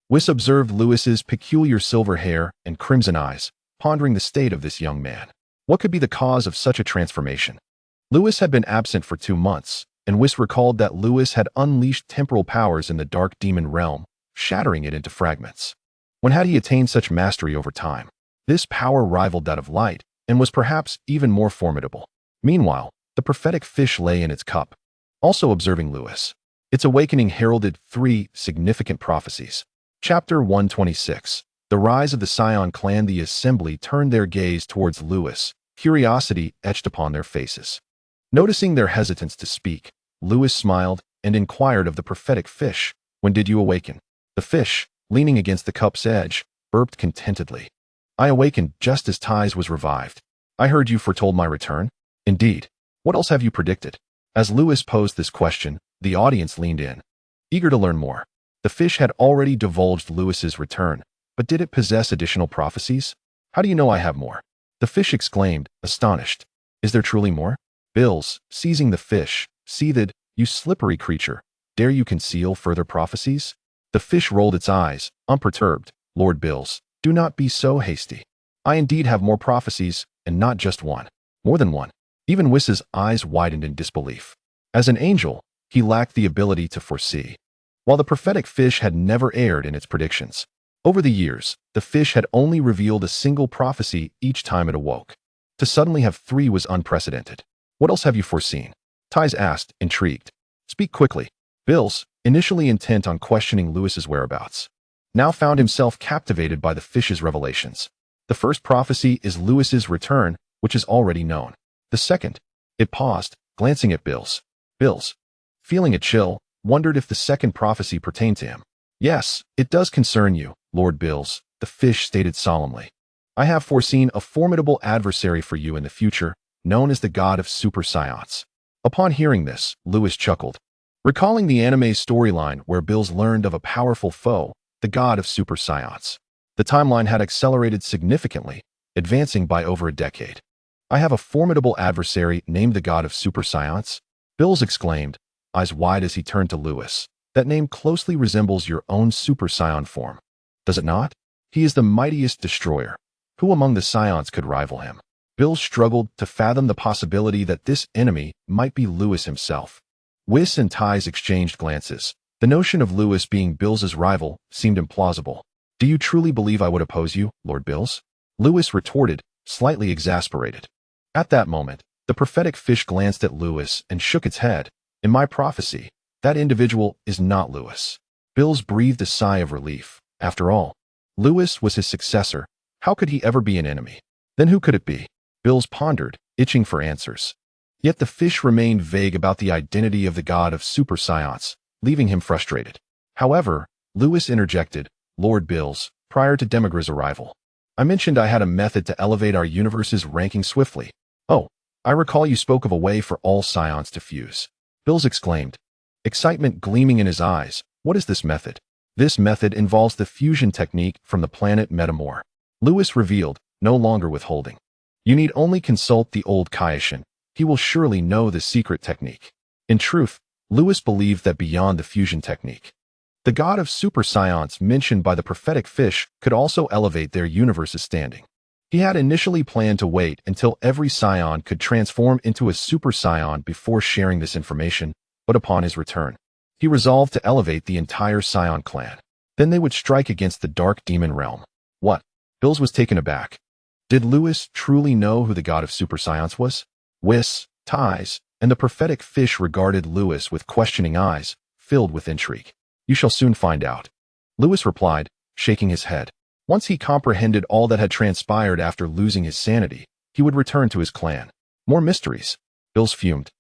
Whis observed Lewis's peculiar silver hair and crimson eyes, pondering the state of this young man. What could be the cause of such a transformation? Lewis had been absent for 2 months, and Whis recalled that Lewis had unleashed temporal powers in the dark demon realm, shattering it into fragments. When had he attained such mastery over time? This power rivaled that of light, and was perhaps even more formidable. Meanwhile, the prophetic fish lay in its cup, also observing Lewis. Its awakening heralded 3 significant prophecies. Chapter 126. The Rise of the Saiyan Clan. The assembly turned their gaze towards Lewis, curiosity etched upon their faces. Noticing their hesitance to speak, Lewis smiled and inquired of the prophetic fish, "When did you awaken?" The fish, leaning against the cup's edge, burped contentedly. "I awakened just as Ty's was revived. I heard you foretold my return." "Indeed. What else have you predicted?" As Lewis posed this question, the audience leaned in, eager to learn more. The fish had already divulged Lewis's return, but did it possess additional prophecies? "How do you know I have more?" The fish exclaimed, astonished. "Is there truly more?" Bills, seizing the fish, seethed, "You slippery creature, dare you conceal further prophecies?" The fish rolled its eyes, unperturbed. "Lord Bills, do not be so hasty. I indeed have more prophecies, and not just one. More than one." Even Wis's eyes widened in disbelief. As an angel, he lacked the ability to foresee. While the prophetic fish had never erred in its predictions, over the years, the fish had only revealed a single prophecy each time it awoke. To suddenly have 3 was unprecedented. "What else have you foreseen?" Ty's asked, intrigued. "Speak quickly." Bills, initially intent on questioning Lewis's whereabouts, now found himself captivated by the fish's revelations. "The first prophecy is Lewis's return, which is already known. The second—" It paused, glancing at Bills. Bills, feeling a chill, wondered if the second prophecy pertained to him. "Yes, it does concern you, Lord Bills," the fish stated solemnly. "I have foreseen a formidable adversary for you in the future, known as the God of Super Saiyans." Upon hearing this, Lewis chuckled, recalling the anime's storyline where Bills learned of a powerful foe, the God of Super Saiyans. The timeline had accelerated significantly, advancing by over a decade. "I have a formidable adversary named the God of Super Saiyans," Bills exclaimed, eyes wide as he turned to Lewis. "That name closely resembles your own Super Saiyan form, does it not? He is the mightiest destroyer. Who among the Saiyans could rival him?" Bills struggled to fathom the possibility that this enemy might be Lewis himself. Whis and Ty's exchanged glances. The notion of Lewis being Bills's rival seemed implausible. "Do you truly believe I would oppose you, Lord Bills?" Lewis retorted, slightly exasperated. At that moment, the prophetic fish glanced at Lewis and shook its head. "In my prophecy, that individual is not Lewis." Bills breathed a sigh of relief. After all, Lewis was his successor. How could he ever be an enemy? Then who could it be? Bills pondered, itching for answers. Yet the fish remained vague about the identity of the God of Super Saiyans, leaving him frustrated. However, Lewis interjected, "Lord Bills, prior to Demigra's arrival, I mentioned I had a method to elevate our universe's ranking swiftly." "Oh, I recall you spoke of a way for all Saiyans to fuse," Bills exclaimed, excitement gleaming in his eyes. "What is this method?" "This method involves the fusion technique from the planet Metamor," Lewis revealed, no longer withholding. "You need only consult the old Kaioshin. He will surely know the secret technique." In truth, Lewis believed that beyond the fusion technique, the God of Super Saiyans mentioned by the prophetic fish could also elevate their universe's standing. He had initially planned to wait until every Saiyan could transform into a Super Saiyan before sharing this information, but upon his return, he resolved to elevate the entire Saiyan clan. Then they would strike against the dark demon realm. What? Bills was taken aback. Did Lewis truly know who the God of Super Saiyans was? Whis, Ty's, and the prophetic fish regarded Lewis with questioning eyes, filled with intrigue. "You shall soon find out," Lewis replied, shaking his head. Once he comprehended all that had transpired after losing his sanity, he would return to his clan. More mysteries. Bills fumed,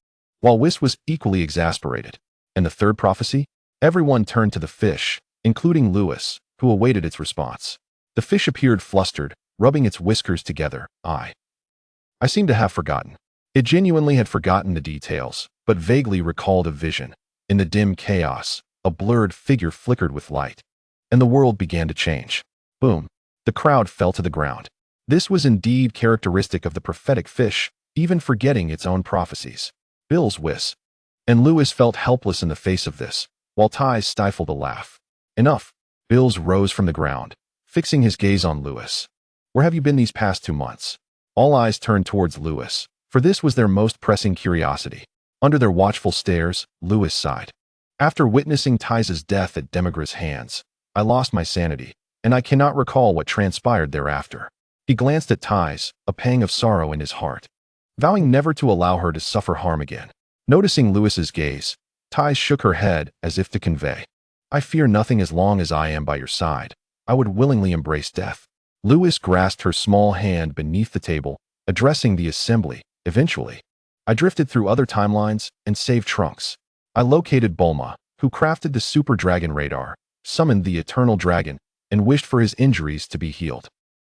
while Whis was equally exasperated. And the third prophecy? Everyone turned to the fish, including Lewis, who awaited its response. The fish appeared flustered, rubbing its whiskers together. I seem to have forgotten. It genuinely had forgotten the details, but vaguely recalled a vision. In the dim chaos, a blurred figure flickered with light, and the world began to change. Boom. The crowd fell to the ground. This was indeed characteristic of the prophetic fish, even forgetting its own prophecies. Bill's Whis. And Lewis felt helpless in the face of this, while Ty stifled a laugh. Enough. Bills rose from the ground, fixing his gaze on Lewis. Where have you been these past 2 months? All eyes turned towards Lewis, for this was their most pressing curiosity. Under their watchful stares, Lewis sighed. After witnessing Ty's death at Demigra's hands, I lost my sanity, and I cannot recall what transpired thereafter. He glanced at Ty's, a pang of sorrow in his heart, vowing never to allow her to suffer harm again. Noticing Lewis's gaze, Ty shook her head as if to convey, I fear nothing as long as I am by your side. I would willingly embrace death. Lewis grasped her small hand beneath the table, addressing the assembly. Eventually, I drifted through other timelines and saved Trunks. I located Bulma, who crafted the Super Dragon radar, summoned the Eternal Dragon, and wished for his injuries to be healed.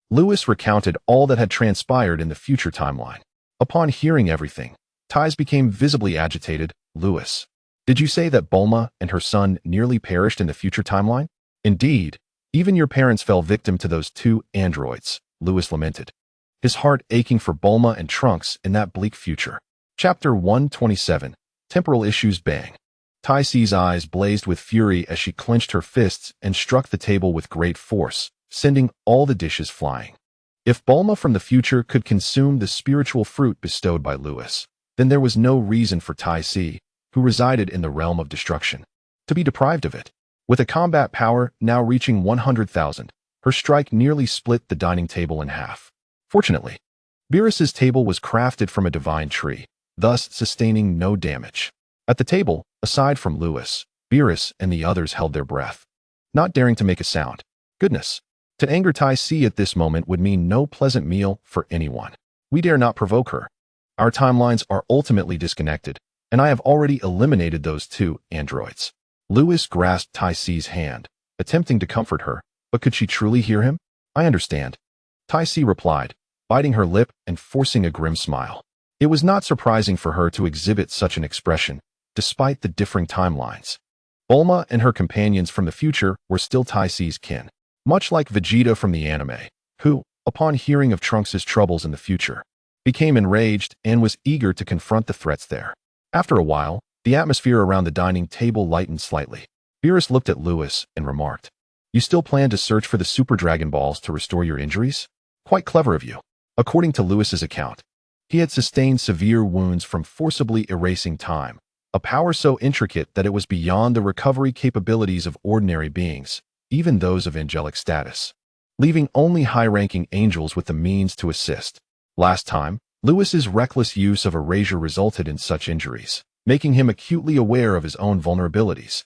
Lewis recounted all that had transpired in the future timeline. Upon hearing everything, Ty's became visibly agitated. Lewis, did you say that Bulma and her son nearly perished in the future timeline? Indeed, even your parents fell victim to those 2 androids, Lewis lamented, his heart aching for Bulma and Trunks in that bleak future. Chapter 127, Temporal Issues. Bang. Ty's eyes blazed with fury as she clenched her fists and struck the table with great force, sending all the dishes flying. If Bulma from the future could consume the spiritual fruit bestowed by Lewis, then there was no reason for Ty, who resided in the realm of destruction, to be deprived of it. With a combat power now reaching 100,000, her strike nearly split the dining table in half. Fortunately, Beerus's table was crafted from a divine tree, thus sustaining no damage. At the table, aside from Lewis, Beerus and the others held their breath, not daring to make a sound. Goodness. To anger Ty at this moment would mean no pleasant meal for anyone. We dare not provoke her. Our timelines are ultimately disconnected, and I have already eliminated those 2 androids. Lewis grasped Ty's hand, attempting to comfort her, but could she truly hear him? I understand. Ty replied, biting her lip and forcing a grim smile. It was not surprising for her to exhibit such an expression, despite the differing timelines. Bulma and her companions from the future were still Ty's kin, much like Vegeta from the anime, who, upon hearing of Trunks' troubles in the future, became enraged and was eager to confront the threats there. After a while, the atmosphere around the dining table lightened slightly. Beerus looked at Lewis and remarked, You still plan to search for the Super Dragon Balls to restore your injuries? Quite clever of you. According to Lewis's account, he had sustained severe wounds from forcibly erasing time, a power so intricate that it was beyond the recovery capabilities of ordinary beings, even those of angelic status, leaving only high-ranking angels with the means to assist. Last time, Lewis's reckless use of erasure resulted in such injuries, making him acutely aware of his own vulnerabilities.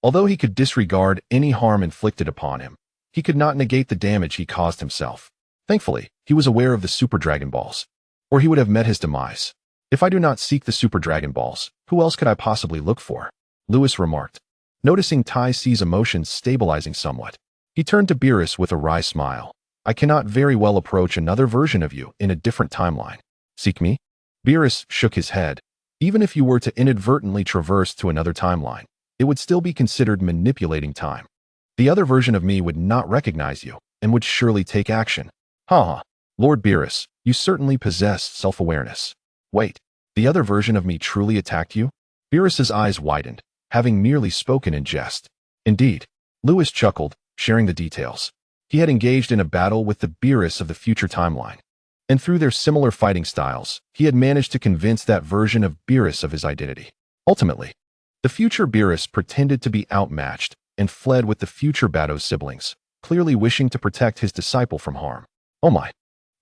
Although he could disregard any harm inflicted upon him, he could not negate the damage he caused himself. Thankfully, he was aware of the Super Dragon Balls, or he would have met his demise. If I do not seek the Super Dragon Balls, who else could I possibly look for? Lewis remarked, noticing Ty's emotions stabilizing somewhat. He turned to Beerus with a wry smile. I cannot very well approach another version of you in a different timeline. Seek me? Beerus shook his head. Even if you were to inadvertently traverse to another timeline, it would still be considered manipulating time. The other version of me would not recognize you, and would surely take action. Haha. Lord Beerus, you certainly possess self-awareness. Wait, the other version of me truly attacked you? Beerus's eyes widened, having merely spoken in jest. Indeed. Lewis chuckled, sharing the details. He had engaged in a battle with the Beerus of the future timeline, and through their similar fighting styles, he had managed to convince that version of Beerus of his identity. Ultimately, the future Beerus pretended to be outmatched and fled with the future Bato's siblings, clearly wishing to protect his disciple from harm. Oh my.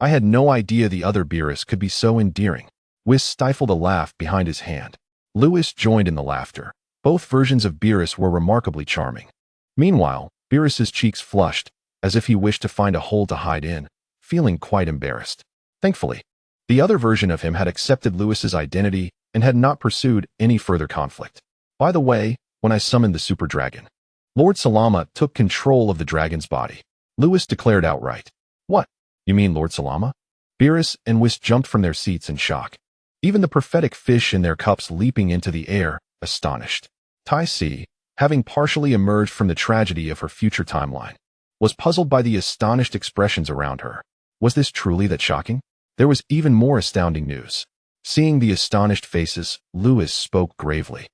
I had no idea the other Beerus could be so endearing. Whis stifled a laugh behind his hand. Lewis joined in the laughter. Both versions of Beerus were remarkably charming. Meanwhile, Beerus's cheeks flushed, as if he wished to find a hole to hide in, feeling quite embarrassed. Thankfully, the other version of him had accepted Lewis's identity and had not pursued any further conflict. By the way, when I summoned the super dragon, Lord Salama took control of the dragon's body. Lewis declared outright. What? You mean Lord Salama? Beerus and Whis jumped from their seats in shock, even the prophetic fish in their cups leaping into the air, astonished. Tai Si, having partially emerged from the tragedy of her future timeline, was puzzled by the astonished expressions around her. Was this truly that shocking? There was even more astounding news. Seeing the astonished faces, Lewis spoke gravely.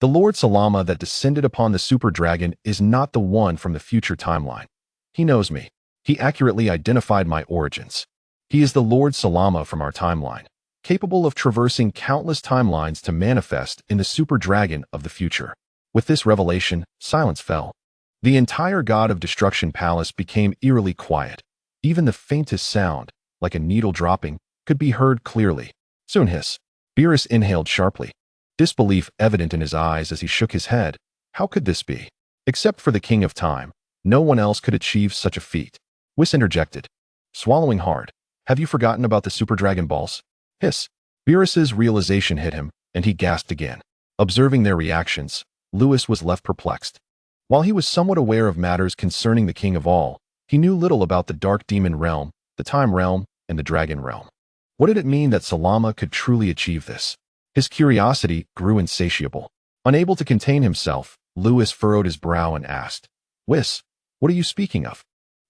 The Lord Salama that descended upon the super dragon is not the one from the future timeline. He knows me. He accurately identified my origins. He is the Lord Salama from our timeline, capable of traversing countless timelines to manifest in the super dragon of the future. With this revelation, silence fell. The entire God of Destruction palace became eerily quiet. Even the faintest sound, like a needle dropping, could be heard clearly. Soon hiss. Beerus inhaled sharply, disbelief evident in his eyes as he shook his head. How could this be? Except for the King of Time, no one else could achieve such a feat. Whis interjected, swallowing hard. Have you forgotten about the super dragon balls? Hiss. Beerus's realization hit him, and he gasped again. Observing their reactions, Lewis was left perplexed. While he was somewhat aware of matters concerning the King of All, he knew little about the Dark Demon Realm, the Time Realm, and the Dragon Realm. What did it mean that Salama could truly achieve this? His curiosity grew insatiable. Unable to contain himself, Lewis furrowed his brow and asked, Whis, what are you speaking of?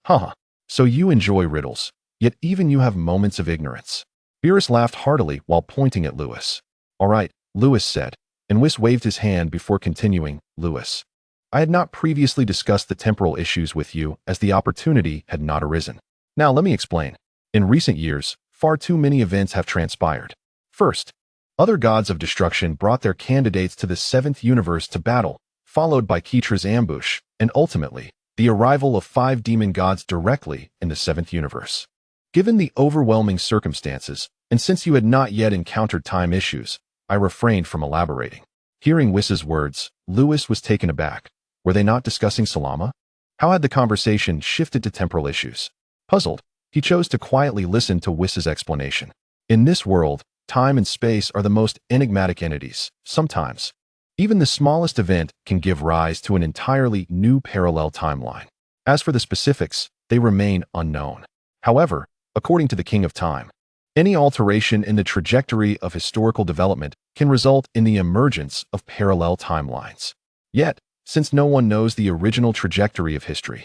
Haha, so you enjoy riddles, yet even you have moments of ignorance. Beerus laughed heartily while pointing at Lewis. All right, Lewis said, and Whis waved his hand before continuing. Lewis, I had not previously discussed the temporal issues with you as the opportunity had not arisen. Now let me explain. In recent years, far too many events have transpired. First, other gods of destruction brought their candidates to the seventh universe to battle, followed by Ketra's ambush, and ultimately, the arrival of 5 demon gods directly in the seventh universe. Given the overwhelming circumstances, and since you had not yet encountered time issues, I refrained from elaborating. Hearing Whis's words, Lewis was taken aback. Were they not discussing Salama? How had the conversation shifted to temporal issues? Puzzled, he chose to quietly listen to Whis's explanation. In this world, time and space are the most enigmatic entities. Sometimes, even the smallest event can give rise to an entirely new parallel timeline. As for the specifics, they remain unknown. However, according to the King of Time, any alteration in the trajectory of historical development can result in the emergence of parallel timelines. Yet, since no one knows the original trajectory of history,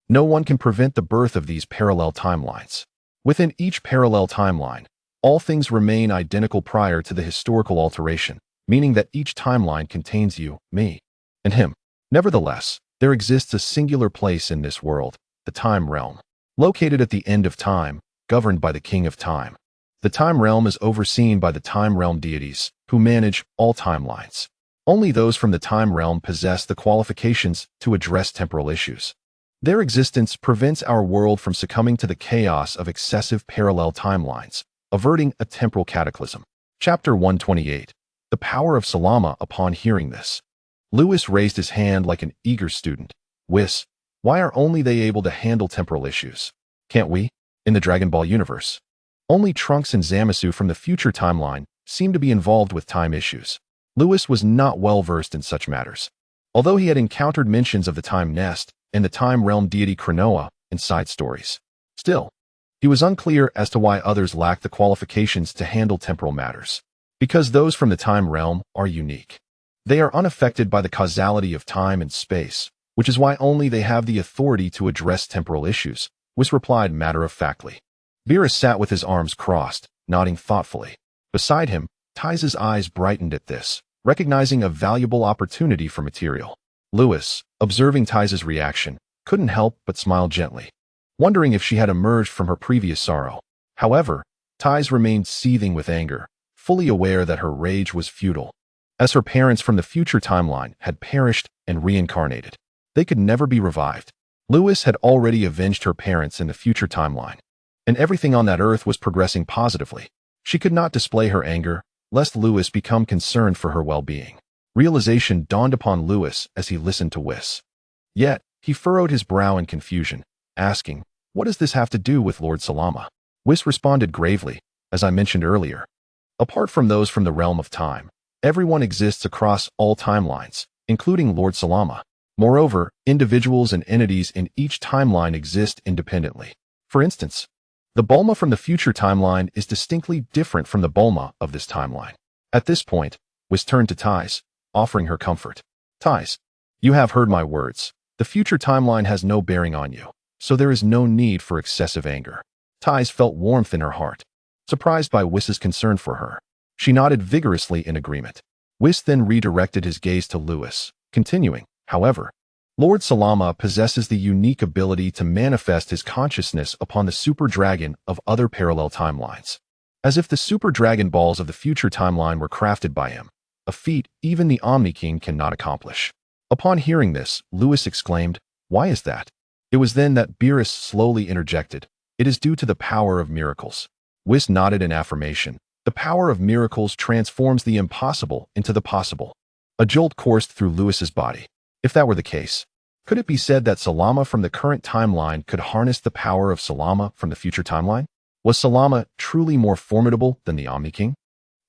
no one can prevent the birth of these parallel timelines. Within each parallel timeline, all things remain identical prior to the historical alteration, meaning that each timeline contains you, me, and him. Nevertheless, there exists a singular place in this world, the Time Realm, located at the end of time, governed by the King of Time. The Time Realm is overseen by the Time Realm deities, who manage all timelines. Only those from the Time Realm possess the qualifications to address temporal issues. Their existence prevents our world from succumbing to the chaos of excessive parallel timelines, averting a temporal cataclysm. Chapter 128. The Power of Salama. Upon hearing this, Lewis raised his hand like an eager student. Whis, why are only they able to handle temporal issues? Can't we? In the Dragon Ball universe, only Trunks and Zamasu from the future timeline seem to be involved with time issues. Lewis was not well versed in such matters. Although he had encountered mentions of the Time Nest and the Time Realm deity Cronoa in side stories, still, he was unclear as to why others lacked the qualifications to handle temporal matters. Because those from the Time Realm are unique. They are unaffected by the causality of time and space, which is why only they have the authority to address temporal issues, Whis replied matter-of-factly. Beerus sat with his arms crossed, nodding thoughtfully. Beside him, Ty's eyes brightened at this, recognizing a valuable opportunity for material. Lewis, observing Ty's reaction, couldn't help but smile gently, wondering if she had emerged from her previous sorrow. However, Ty's remained seething with anger, fully aware that her rage was futile. As her parents from the future timeline had perished and reincarnated, they could never be revived. Lewis had already avenged her parents in the future timeline, and everything on that earth was progressing positively. She could not display her anger, lest Lewis become concerned for her well-being. Realization dawned upon Lewis as he listened to Whis. Yet, he furrowed his brow in confusion, asking, "What does this have to do with Lord Salama?" Whis responded gravely, "As I mentioned earlier, apart from those from the realm of time, everyone exists across all timelines, including Lord Salama. Moreover, individuals and entities in each timeline exist independently. For instance, the Bulma from the future timeline is distinctly different from the Bulma of this timeline." At this point, Whis turned to Ties, offering her comfort. "Ties, you have heard my words. The future timeline has no bearing on you, so there is no need for excessive anger." Ties felt warmth in her heart, surprised by Whis's concern for her. She nodded vigorously in agreement. Whis then redirected his gaze to Lewis, continuing, "However, Lord Salama possesses the unique ability to manifest his consciousness upon the super dragon of other parallel timelines, as if the super dragon balls of the future timeline were crafted by him, a feat even the Omni-King cannot accomplish." Upon hearing this, Lewis exclaimed, "Why is that?" It was then that Beerus slowly interjected, "It is due to the power of miracles." Whis nodded in affirmation. The power of miracles transforms the impossible into the possible. A jolt coursed through Lewis's body. If that were the case, could it be said that Salama from the current timeline could harness the power of Salama from the future timeline? Was Salama truly more formidable than the Omni-King?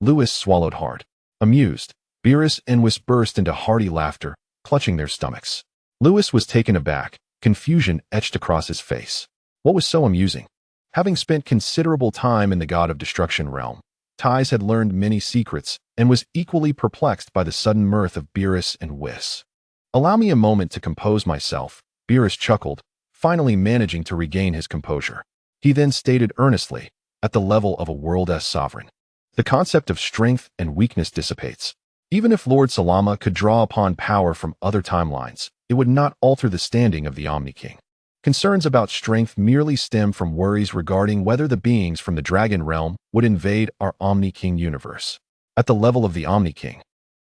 Lewis swallowed hard. Amused, Beerus and Whis burst into hearty laughter, clutching their stomachs. Lewis was taken aback, confusion etched across his face. What was so amusing? Having spent considerable time in the God of Destruction realm, Ties had learned many secrets and was equally perplexed by the sudden mirth of Beerus and Whis. "Allow me a moment to compose myself," Beerus chuckled, finally managing to regain his composure. He then stated earnestly, "At the level of a world-S sovereign, the concept of strength and weakness dissipates. Even if Lord Salama could draw upon power from other timelines, it would not alter the standing of the Omni-King. Concerns about strength merely stem from worries regarding whether the beings from the Dragon Realm would invade our Omni-King universe. At the level of the Omni-King,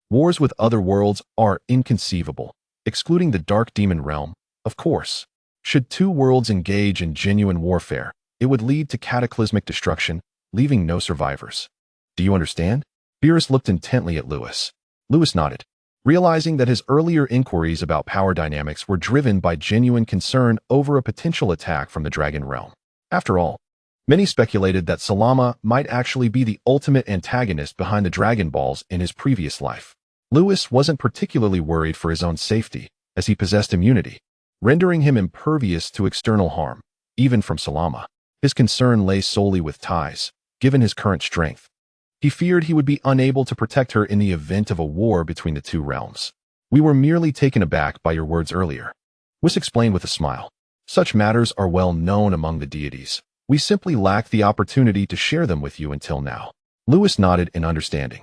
wars with other worlds are inconceivable, excluding the Dark Demon Realm, of course. Should two worlds engage in genuine warfare, it would lead to cataclysmic destruction, leaving no survivors. Do you understand?" Beerus looked intently at Lewis. Lewis nodded, realizing that his earlier inquiries about power dynamics were driven by genuine concern over a potential attack from the Dragon Realm. After all, many speculated that Salama might actually be the ultimate antagonist behind the Dragon Balls in his previous life. Lewis wasn't particularly worried for his own safety, as he possessed immunity, rendering him impervious to external harm, even from Salama. His concern lay solely with Ties, given his current strength. He feared he would be unable to protect her in the event of a war between the two realms. "We were merely taken aback by your words earlier," Whis explained with a smile. "Such matters are well known among the deities. We simply lacked the opportunity to share them with you until now." Lewis nodded in understanding.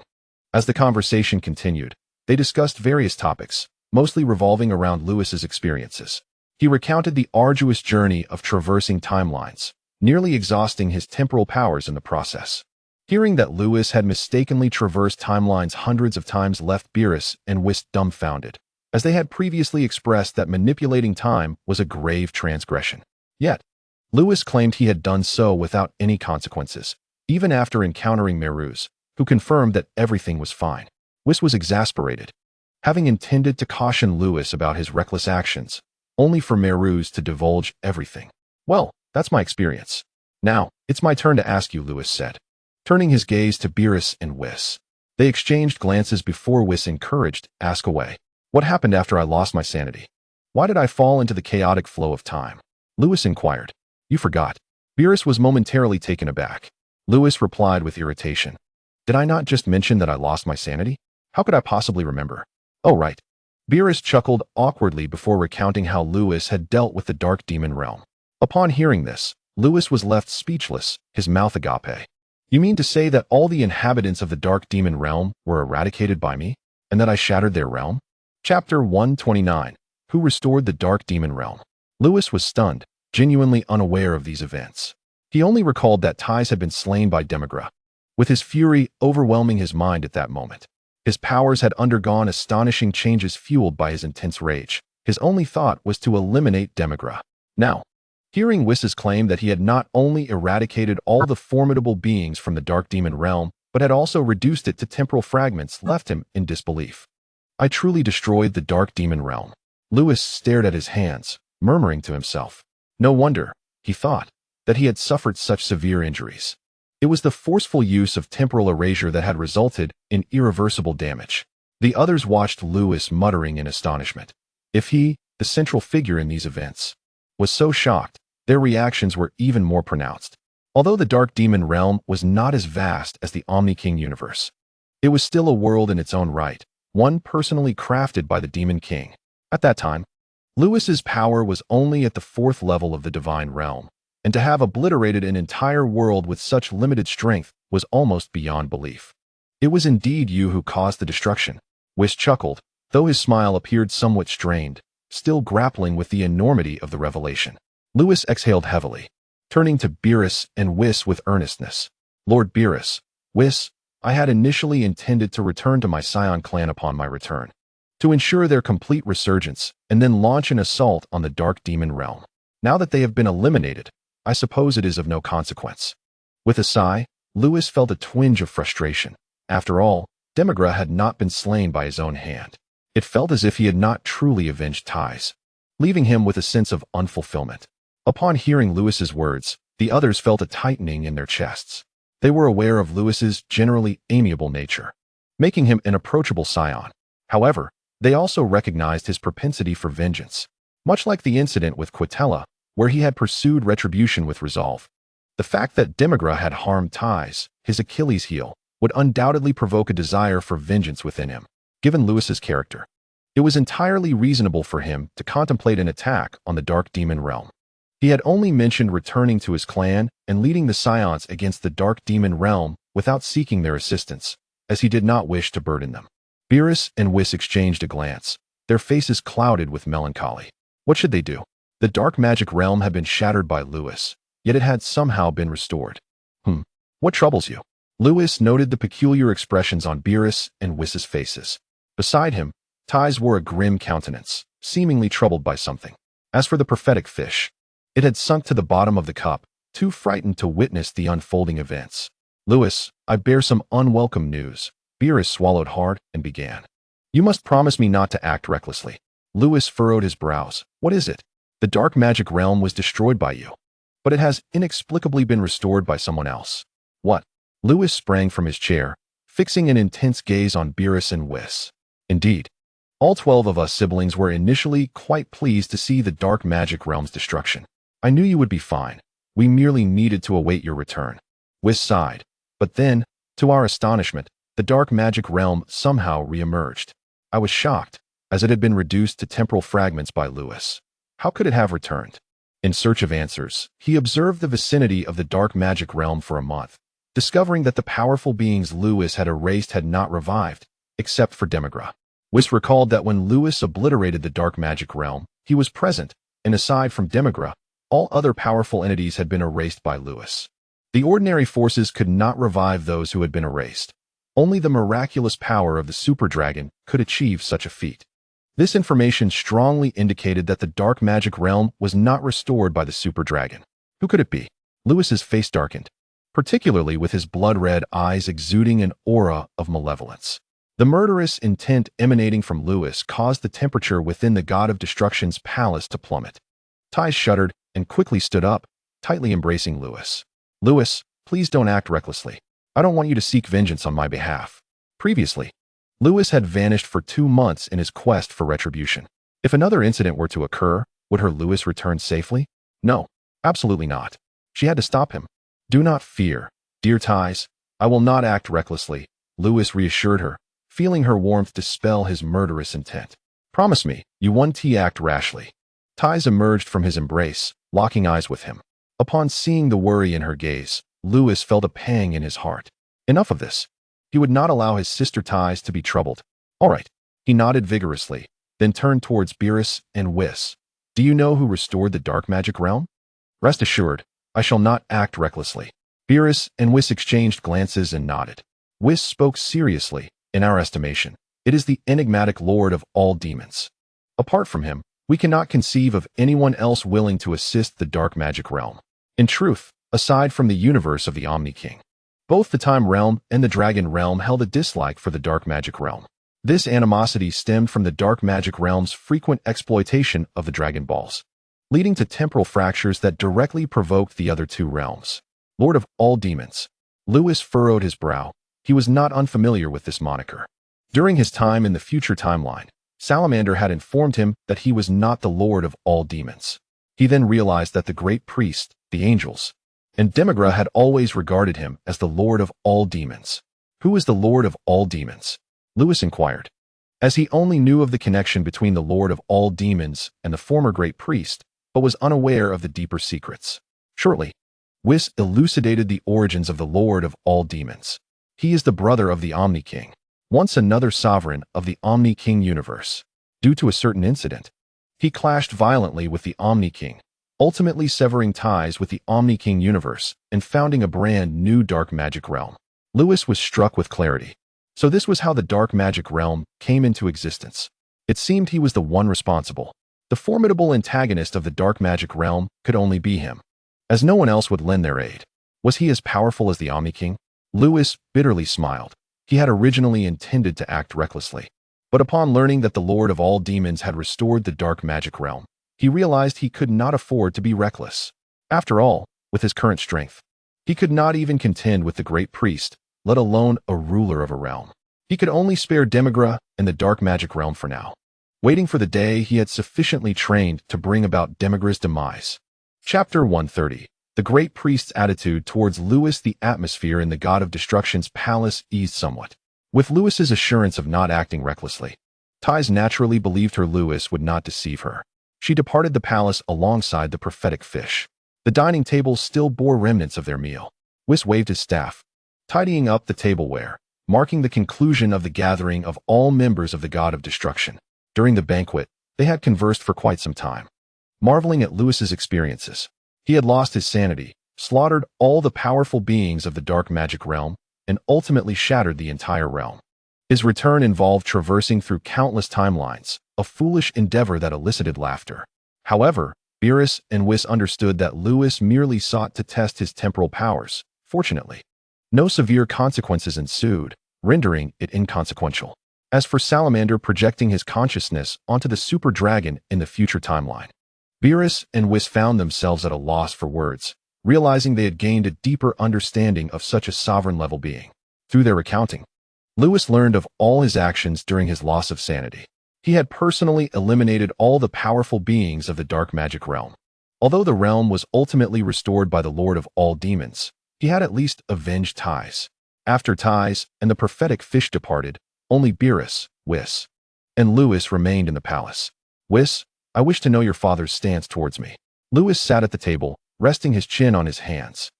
As the conversation continued, they discussed various topics, mostly revolving around Lewis's experiences. He recounted the arduous journey of traversing timelines, nearly exhausting his temporal powers in the process. Hearing that Lewis had mistakenly traversed timelines hundreds of times left Beerus and Whis dumbfounded, as they had previously expressed that manipulating time was a grave transgression. Yet, Lewis claimed he had done so without any consequences, even after encountering Meruz, who confirmed that everything was fine. Whis was exasperated, having intended to caution Lewis about his reckless actions, only for Meruz to divulge everything. "Well, that's my experience. Now, it's my turn to ask you," Lewis said, turning his gaze to Beerus and Whis. They exchanged glances before Whis encouraged, "Ask away. What happened after I lost my sanity? Why did I fall into the chaotic flow of time?" Lewis inquired. "You forgot." Beerus was momentarily taken aback. Lewis replied with irritation, "Did I not just mention that I lost my sanity? How could I possibly remember?" "Oh, right." Beerus chuckled awkwardly before recounting how Lewis had dealt with the Dark Demon Realm. Upon hearing this, Lewis was left speechless, his mouth agape. "You mean to say that all the inhabitants of the Dark Demon Realm were eradicated by me, and that I shattered their realm?" Chapter 129. Who Restored the Dark Demon Realm? Lewis was stunned, genuinely unaware of these events. He only recalled that Ties had been slain by Demigra, with his fury overwhelming his mind at that moment. His powers had undergone astonishing changes fueled by his intense rage. His only thought was to eliminate Demigra. Now, hearing Whis's claim that he had not only eradicated all the formidable beings from the Dark Demon Realm, but had also reduced it to temporal fragments, left him in disbelief. "I truly destroyed the Dark Demon Realm." Lewis stared at his hands, murmuring to himself, No wonder, he thought, that he had suffered such severe injuries. It was the forceful use of temporal erasure that had resulted in irreversible damage. The others watched Lewis muttering in astonishment. If he, the central figure in these events, was so shocked, their reactions were even more pronounced. Although the Dark Demon realm was not as vast as the Omni-King universe, it was still a world in its own right, one personally crafted by the Demon King. At that time, Lewis's power was only at the 4th level of the Divine Realm, and to have obliterated an entire world with such limited strength was almost beyond belief. It was indeed you who caused the destruction. Whis chuckled, though his smile appeared somewhat strained, still grappling with the enormity of the revelation. Lewis exhaled heavily, turning to Beerus and Whis with earnestness. Lord Beerus, Whis, I had initially intended to return to my Saiyan clan upon my return, to ensure their complete resurgence and then launch an assault on the Dark Demon realm. Now that they have been eliminated, I suppose it is of no consequence. With a sigh, Lewis felt a twinge of frustration. After all, Demigra had not been slain by his own hand. It felt as if he had not truly avenged Ties, leaving him with a sense of unfulfillment. Upon hearing Lewis's words, the others felt a tightening in their chests. They were aware of Lewis's generally amiable nature, making him an approachable scion. However, they also recognized his propensity for vengeance. Much like the incident with Quitella, where he had pursued retribution with resolve, the fact that Demigra had harmed Ties, his Achilles heel, would undoubtedly provoke a desire for vengeance within him. Given Lewis's character, it was entirely reasonable for him to contemplate an attack on the Dark Demon realm. He had only mentioned returning to his clan and leading the Scions against the Dark Demon realm without seeking their assistance, as he did not wish to burden them. Beerus and Whis exchanged a glance, their faces clouded with melancholy. What should they do? The dark magic realm had been shattered by Lewis, yet it had somehow been restored. What troubles you? Lewis noted the peculiar expressions on Beerus and Whis's faces. Beside him, Ties wore a grim countenance, seemingly troubled by something. As for the prophetic fish, it had sunk to the bottom of the cup, too frightened to witness the unfolding events. Lewis, I bear some unwelcome news. Beerus swallowed hard and began. You must promise me not to act recklessly. Lewis furrowed his brows. What is it? The dark magic realm was destroyed by you, but it has inexplicably been restored by someone else. What? Lewis sprang from his chair, fixing an intense gaze on Beerus and Whis. Indeed, all 12 of us siblings were initially quite pleased to see the dark magic realm's destruction. I knew you would be fine. We merely needed to await your return. Whis sighed. But then, to our astonishment, the dark magic realm somehow re-emerged. I was shocked, as it had been reduced to temporal fragments by Lewis. How could it have returned? In search of answers, he observed the vicinity of the dark magic realm for a month, discovering that the powerful beings Lewis had erased had not revived, except for Demigra. Whis recalled that when Lewis obliterated the dark magic realm, he was present, and aside from Demigra, all other powerful entities had been erased by Lewis. The ordinary forces could not revive those who had been erased. Only the miraculous power of the super dragon could achieve such a feat. This information strongly indicated that the dark magic realm was not restored by the super dragon. Who could it be? Lewis's face darkened, particularly with his blood-red eyes exuding an aura of malevolence. The murderous intent emanating from Lewis caused the temperature within the God of Destruction's palace to plummet. Ties shuddered and quickly stood up, tightly embracing Lewis. Lewis, please don't act recklessly. I don't want you to seek vengeance on my behalf. Previously, Lewis had vanished for 2 months in his quest for retribution. If another incident were to occur, would her Lewis return safely? No, absolutely not. She had to stop him. Do not fear, dear Ties. I will not act recklessly, Lewis reassured her, feeling her warmth dispel his murderous intent. Promise me, you won't act rashly. Ties emerged from his embrace, locking eyes with him. Upon seeing the worry in her gaze, Lewis felt a pang in his heart. Enough of this. He would not allow his sister Ties to be troubled. All right. He nodded vigorously, then turned towards Beerus and Whis. Do you know who restored the dark magic realm? Rest assured, I shall not act recklessly. Beerus and Whis exchanged glances and nodded. Whis spoke seriously. In our estimation, it is the enigmatic lord of all demons. Apart from him, we cannot conceive of anyone else willing to assist the dark magic realm. In truth, aside from the universe of the Omni-King, both the Time Realm and the Dragon Realm held a dislike for the dark magic realm. This animosity stemmed from the dark magic realm's frequent exploitation of the Dragon Balls. leading to temporal fractures that directly provoked the other two realms. Lord of all demons. Lewis furrowed his brow. He was not unfamiliar with this moniker. During his time in the future timeline, Salamander had informed him that he was not the Lord of all demons. He then realized that the great priest, the angels, and Demigra had always regarded him as the Lord of all demons. Who is the Lord of all demons? Lewis inquired. As he only knew of the connection between the Lord of all demons and the former great priest, but was unaware of the deeper secrets. Shortly, Whis elucidated the origins of the Lord of all demons. He is the brother of the Omni-King, once another sovereign of the Omni-King universe. Due to a certain incident, he clashed violently with the Omni-King, ultimately severing ties with the Omni-King universe and founding a brand new dark magic realm. Lewis was struck with clarity. So this was how the dark magic realm came into existence. It seemed he was the one responsible. The formidable antagonist of the dark magic realm could only be him, as no one else would lend their aid. Was he as powerful as the Omni-King? Lewis bitterly smiled. He had originally intended to act recklessly, but upon learning that the Lord of all demons had restored the dark magic realm, he realized he could not afford to be reckless. After all, with his current strength, he could not even contend with the great priest, let alone a ruler of a realm. He could only spare Demigra and the dark magic realm for now, waiting for the day he had sufficiently trained to bring about Demigra's demise. Chapter 130. The great priest's attitude towards Lewis. The atmosphere in the god of destruction's palace eased somewhat. With Lewis's assurance of not acting recklessly, Ties naturally believed Lewis would not deceive her. She departed the palace alongside the prophetic fish. The dining table still bore remnants of their meal. Whis waved his staff, tidying up the tableware, marking the conclusion of the gathering of all members of the god of destruction. During the banquet, they had conversed for quite some time, marveling at Lewis's experiences. He had lost his sanity, slaughtered all the powerful beings of the dark magic realm, and ultimately shattered the entire realm. His return involved traversing through countless timelines, a foolish endeavor that elicited laughter. However, Beerus and Whis understood that Lewis merely sought to test his temporal powers. Fortunately, no severe consequences ensued, rendering it inconsequential. As for Salamander projecting his consciousness onto the super dragon in the future timeline, Beerus and Whis found themselves at a loss for words, realizing they had gained a deeper understanding of such a sovereign-level being. Through their recounting, Lewis learned of all his actions during his loss of sanity. He had personally eliminated all the powerful beings of the dark magic realm. Although the realm was ultimately restored by the Lord of all demons, he had at least avenged Ties. After Ties and the prophetic fish departed, only Beerus, Whis, and Lewis remained in the palace. Whis, I wish to know your father's stance towards me. Lewis sat at the table, resting his chin on his hands.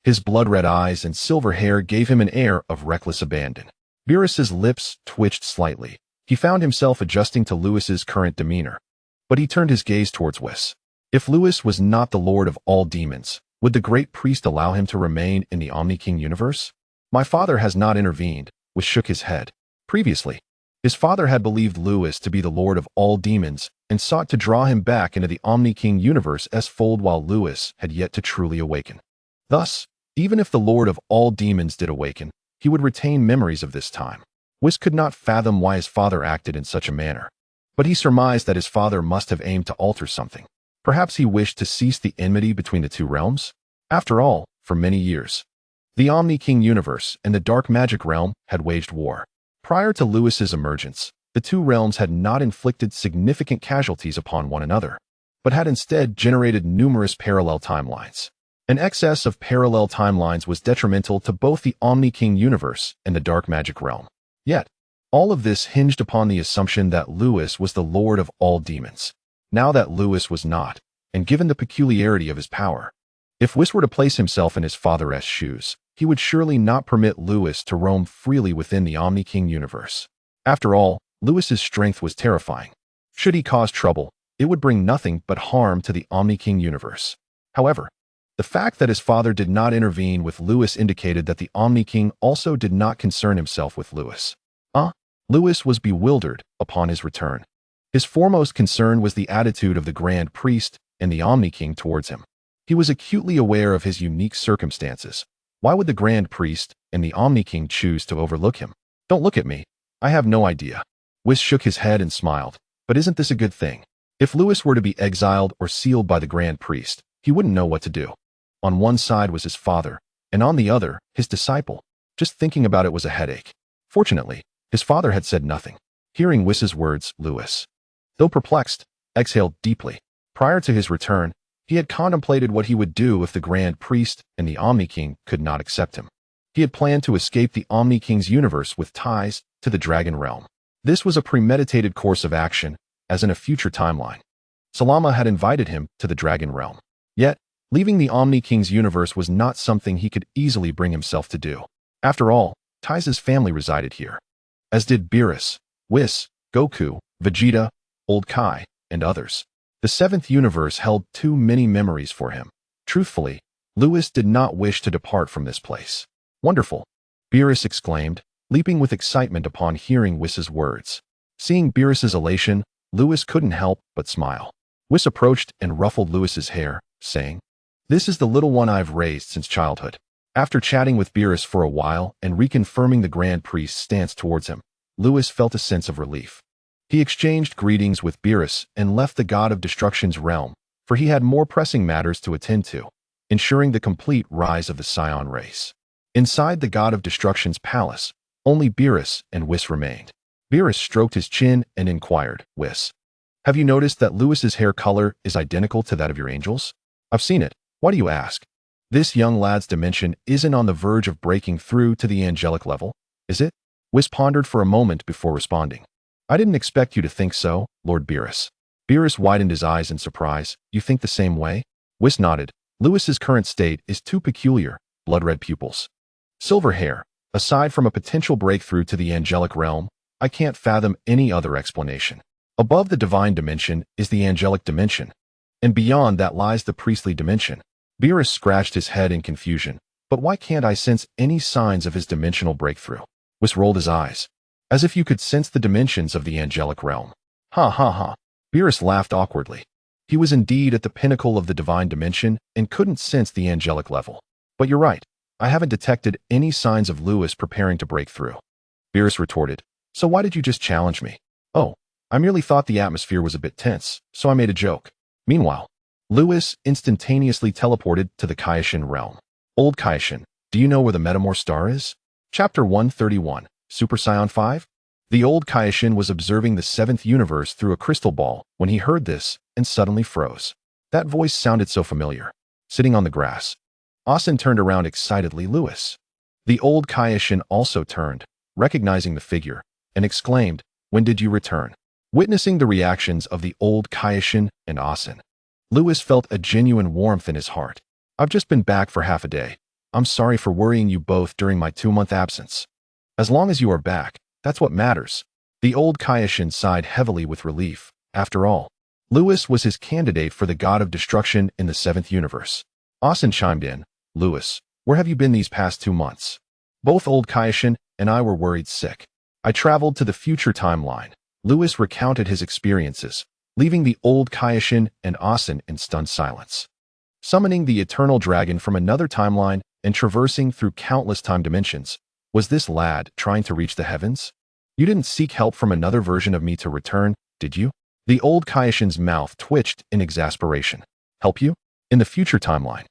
His blood-red eyes and silver hair gave him an air of reckless abandon. Beerus's lips twitched slightly. He found himself adjusting to Lewis's current demeanor, but he turned his gaze towards Whis. If Lewis was not the Lord of all demons, would the great priest allow him to remain in the Omni-King universe? My father has not intervened. Whis shook his head. Previously, his father had believed Lewis to be the Lord of all demons and sought to draw him back into the Omni-King universe S-fold while Lewis had yet to truly awaken. Thus, even if the Lord of all demons did awaken, he would retain memories of this time. Whis could not fathom why his father acted in such a manner, but he surmised that his father must have aimed to alter something. Perhaps he wished to cease the enmity between the two realms? After all, for many years, the Omni-King universe and the dark magic realm had waged war. Prior to Lewis's emergence, the two realms had not inflicted significant casualties upon one another, but had instead generated numerous parallel timelines. An excess of parallel timelines was detrimental to both the Omni-King universe and the dark magic realm. Yet, all of this hinged upon the assumption that Lewis was the Lord of all demons. Now that Lewis was not, and given the peculiarity of his power, if Whis were to place himself in his father's shoes, he would surely not permit Lewis to roam freely within the Omni-King universe. After all, Lewis's strength was terrifying. Should he cause trouble, it would bring nothing but harm to the Omni-King universe. However, the fact that his father did not intervene with Lewis indicated that the Omni-King also did not concern himself with Lewis. Lewis was bewildered upon his return. His foremost concern was the attitude of the Grand Priest and the Omni-King towards him. He was acutely aware of his unique circumstances. Why would the Grand Priest and the Omni-King choose to overlook him? Don't look at me. I have no idea. Whis shook his head and smiled. But isn't this a good thing? If Lewis were to be exiled or sealed by the Grand Priest, he wouldn't know what to do. On one side was his father, and on the other, his disciple. Just thinking about it was a headache. Fortunately, his father had said nothing. Hearing Whis's words, Lewis, though perplexed, exhaled deeply. Prior to his return, he had contemplated what he would do if the Grand Priest and the Omni-King could not accept him. He had planned to escape the Omni-King's universe with ties to the Dragon Realm. This was a premeditated course of action, as in a future timeline. Salama had invited him to the Dragon Realm. Yet, leaving the Omni-King's universe was not something he could easily bring himself to do. After all, Tai's family resided here, as did Beerus, Whis, Goku, Vegeta, Old Kai, and others. The seventh universe held too many memories for him. Truthfully, Lewis did not wish to depart from this place. Wonderful! Beerus exclaimed, leaping with excitement upon hearing Whis's words. Seeing Beerus's elation, Lewis couldn't help but smile. Whis approached and ruffled Lewis's hair, saying, "This is the little one I've raised since childhood." After chatting with Beerus for a while and reconfirming the Grand Priest's stance towards him, Lewis felt a sense of relief. He exchanged greetings with Beerus and left the God of Destruction's realm, for he had more pressing matters to attend to, ensuring the complete rise of the Saiyan race. Inside the God of Destruction's palace, only Beerus and Whis remained. Beerus stroked his chin and inquired, "Whis, have you noticed that Lewis's hair color is identical to that of your angels?" "I've seen it. Why do you ask?" "This young lad's dimension isn't on the verge of breaking through to the angelic level, is it?" Whis pondered for a moment before responding. "I didn't expect you to think so, Lord Beerus." Beerus widened his eyes in surprise. "You think the same way?" Whis nodded. "Lewis's current state is too peculiar, blood-red pupils. Silver hair. Aside from a potential breakthrough to the angelic realm, I can't fathom any other explanation. Above the divine dimension is the angelic dimension, and beyond that lies the priestly dimension." Beerus scratched his head in confusion. "But why can't I sense any signs of his dimensional breakthrough?" Whis rolled his eyes. "As if you could sense the dimensions of the angelic realm." "Ha ha ha." Beerus laughed awkwardly. He was indeed at the pinnacle of the divine dimension and couldn't sense the angelic level. "But you're right. I haven't detected any signs of Lewis preparing to break through." Beerus retorted, "So why did you just challenge me?" "Oh, I merely thought the atmosphere was a bit tense, so I made a joke." Meanwhile, Lewis instantaneously teleported to the Kaioshin realm. "Old Kaioshin, do you know where the Metamor star is?" Chapter 131, Super Saiyan 5? The old Kaioshin was observing the seventh universe through a crystal ball when he heard this and suddenly froze. That voice sounded so familiar. Sitting on the grass, Asen turned around excitedly. "Lewis." The old Kaioshin also turned, recognizing the figure, and exclaimed, "When did you return?" Witnessing the reactions of the old Kaioshin and Asen, Lewis felt a genuine warmth in his heart. "I've just been back for half a day. I'm sorry for worrying you both during my 2-month absence. As long as you are back, that's what matters." The old Kaioshin sighed heavily with relief. After all, Lewis was his candidate for the God of Destruction in the seventh universe. Asen chimed in, "Lewis, where have you been these past 2 months?" "Both old Kaioshin and I were worried sick. I traveled to the future timeline." Lewis recounted his experiences, leaving the old Kaioshin and Asen in stunned silence. Summoning the eternal dragon from another timeline and traversing through countless time dimensions, was this lad trying to reach the heavens? "You didn't seek help from another version of me to return, did you?" The old Kaioshin's mouth twitched in exasperation. "Help you?" In the future timeline,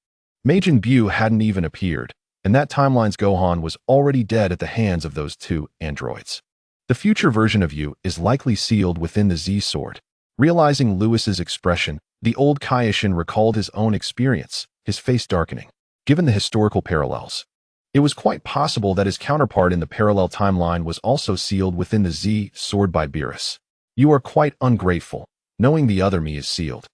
Majin Buu hadn't even appeared, and that timeline's Gohan was already dead at the hands of those 2 androids. The future version of you is likely sealed within the Z-Sword. Realizing Lewis's expression, the old Kaioshin recalled his own experience, his face darkening. Given the historical parallels, it was quite possible that his counterpart in the parallel timeline was also sealed within the Z-Sword by Beerus. "You are quite ungrateful, knowing the other me is sealed.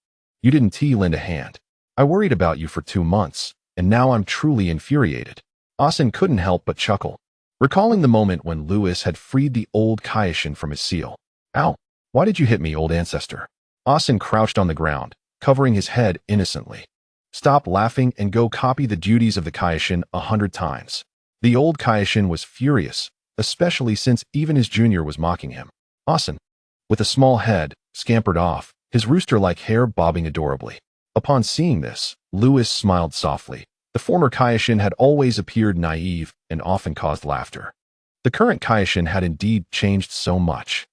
You didn't lend a hand. I worried about you for 2 months, and now I'm truly infuriated." Asen couldn't help but chuckle, recalling the moment when Lewis had freed the old Kaioshin from his seal. "Ow, why did you hit me, old ancestor?" Asen crouched on the ground, covering his head innocently. "Stop laughing and go copy the duties of the Kaioshin 100 times. The old Kaioshin was furious, especially since even his junior was mocking him. Asen, with a small head, scampered off, his rooster-like hair bobbing adorably. Upon seeing this, Lewis smiled softly. The former Kaioshin had always appeared naive and often caused laughter. The current Kaioshin had indeed changed so much.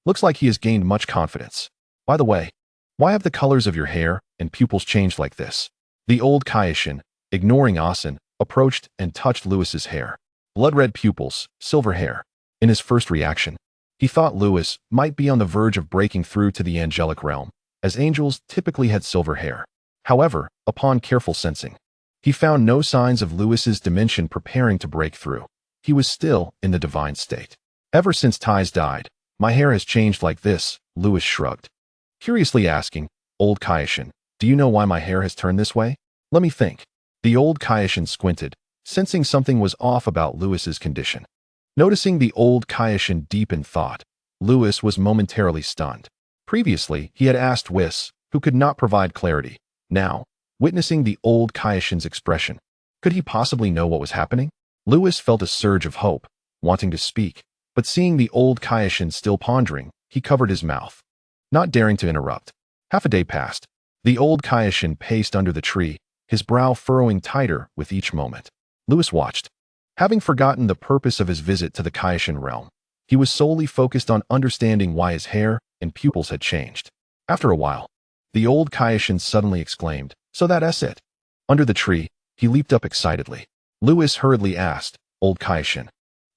Looks like he has gained much confidence. By the way, why have the colors of your hair and pupils changed like this? The old Kaioshin, ignoring Asen, approached and touched Lewis's hair. Blood-red pupils, silver hair. In his first reaction, he thought Lewis might be on the verge of breaking through to the angelic realm, as angels typically had silver hair. However, upon careful sensing, he found no signs of Lewis's dimension preparing to break through. He was still in the divine state. Ever since Ties died, my hair has changed like this, Lewis shrugged. Curiously asking, Old Kaioshin, do you know why my hair has turned this way? Let me think. The old Kaioshin squinted, sensing something was off about Lewis's condition. Noticing the old Kaioshin deep in thought, Lewis was momentarily stunned. Previously, he had asked Whis, who could not provide clarity. Now, witnessing the old Kaioshin's expression, could he possibly know what was happening? Lewis felt a surge of hope, wanting to speak, but seeing the old Kaioshin still pondering, he covered his mouth, not daring to interrupt. Half a day passed. The old Kaioshin paced under the tree, his brow furrowing tighter with each moment. Lewis watched. Having forgotten the purpose of his visit to the Kaioshin realm, he was solely focused on understanding why his hair and pupils had changed. After a while, the old Kaioshin suddenly exclaimed, "So that's it." Under the tree, he leaped up excitedly. Lewis hurriedly asked, "Old Kaioshin,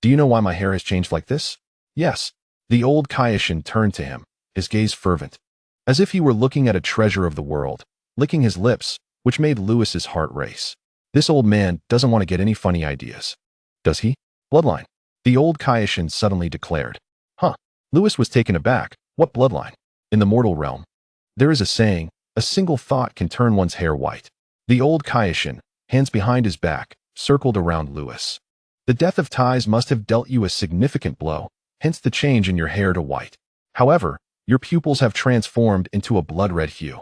do you know why my hair has changed like this?" "Yes." The old Kaioshin turned to him, his gaze fervent, as if he were looking at a treasure of the world, licking his lips, which made Lewis's heart race. This old man doesn't want to get any funny ideas. Does he? Bloodline. The old Kaioshin suddenly declared. Huh. Lewis was taken aback. What bloodline? In the mortal realm, there is a saying, a single thought can turn one's hair white. The old Kaioshin, hands behind his back, circled around Lewis. The death of Ties must have dealt you a significant blow, hence the change in your hair to white. However, your pupils have transformed into a blood-red hue,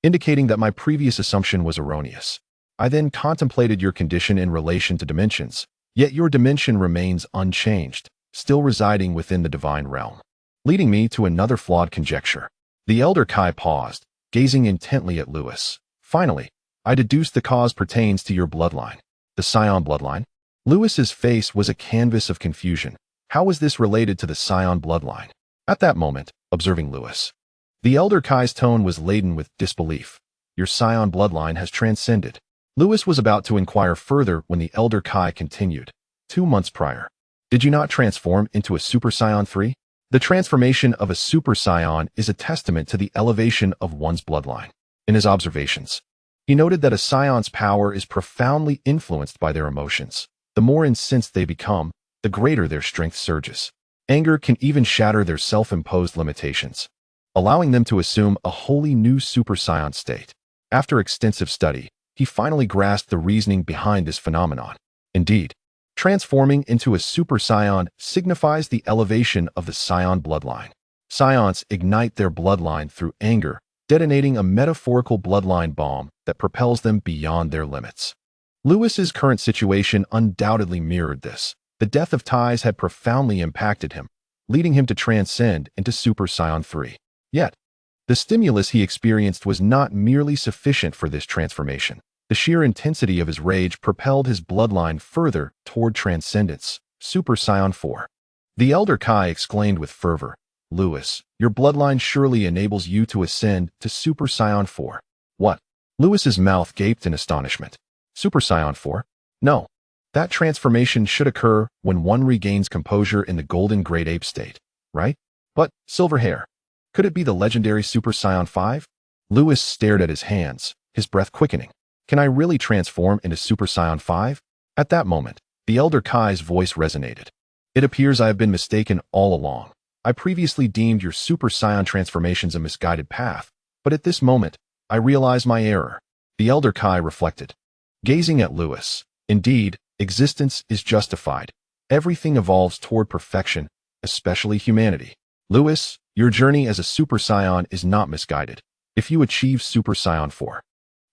indicating that my previous assumption was erroneous. I then contemplated your condition in relation to dimensions, yet your dimension remains unchanged, still residing within the divine realm, leading me to another flawed conjecture. The elder Kai paused, gazing intently at Lewis. Finally, I deduced the cause pertains to your bloodline. The Saiyan bloodline? Lewis's face was a canvas of confusion. How was this related to the Saiyan bloodline? At that moment, observing Lewis, the elder Kai's tone was laden with disbelief. Your Saiyan bloodline has transcended. Lewis was about to inquire further when the elder Kai continued. 2 months prior, did you not transform into a Super Saiyan 3? The transformation of a Super Saiyan is a testament to the elevation of one's bloodline. In his observations, he noted that a Saiyan's power is profoundly influenced by their emotions. The more incensed they become, the greater their strength surges. Anger can even shatter their self-imposed limitations, allowing them to assume a wholly new Super Saiyan state. After extensive study, he finally grasped the reasoning behind this phenomenon. Indeed, transforming into a Super Saiyan signifies the elevation of the Saiyan bloodline. Saiyans ignite their bloodline through anger, detonating a metaphorical bloodline bomb that propels them beyond their limits. Lewis's current situation undoubtedly mirrored this. The death of Ties had profoundly impacted him, leading him to transcend into Super Saiyan 3. Yet, the stimulus he experienced was not merely sufficient for this transformation. The sheer intensity of his rage propelled his bloodline further toward transcendence. Super Saiyan 4. The elder Kai exclaimed with fervor, Lewis, your bloodline surely enables you to ascend to Super Saiyan 4. What? Lewis's mouth gaped in astonishment. Super Saiyan 4? No. That transformation should occur when one regains composure in the golden great ape state, right? But, silver hair. Could it be the legendary Super Saiyan 5? Lewis stared at his hands, his breath quickening. Can I really transform into Super Saiyan 5? At that moment, the elder Kai's voice resonated. It appears I have been mistaken all along. I previously deemed your Super Saiyan transformations a misguided path, but at this moment, I realize my error. The elder Kai reflected, gazing at Lewis. Indeed, existence is justified. Everything evolves toward perfection, especially humanity. Lewis, your journey as a Super Saiyan is not misguided. If you achieve Super Saiyan 4,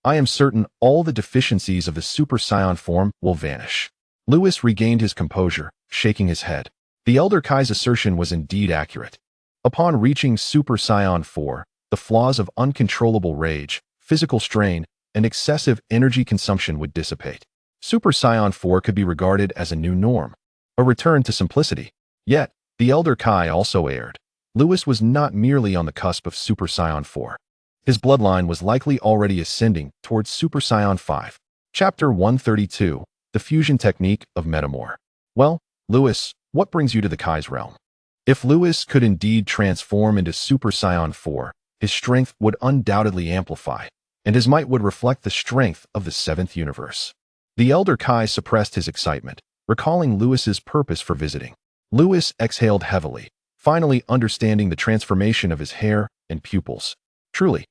I am certain all the deficiencies of the Super Saiyan form will vanish. Lewis regained his composure, shaking his head. The elder Kai's assertion was indeed accurate. Upon reaching Super Saiyan 4, the flaws of uncontrollable rage, physical strain, and excessive energy consumption would dissipate. Super Saiyan 4 could be regarded as a new norm, a return to simplicity. Yet, the elder Kai also erred. Lewis was not merely on the cusp of Super Saiyan 4. His bloodline was likely already ascending towards Super Saiyan 5. Chapter 132, The Fusion Technique of Metamor. Well, Lewis, what brings you to the Kai's realm? If Lewis could indeed transform into Super Saiyan 4, his strength would undoubtedly amplify, and his might would reflect the strength of the seventh universe. The Elder Kai suppressed his excitement, recalling Lewis's purpose for visiting. Lewis exhaled heavily, finally understanding the transformation of his hair and pupils. Truly,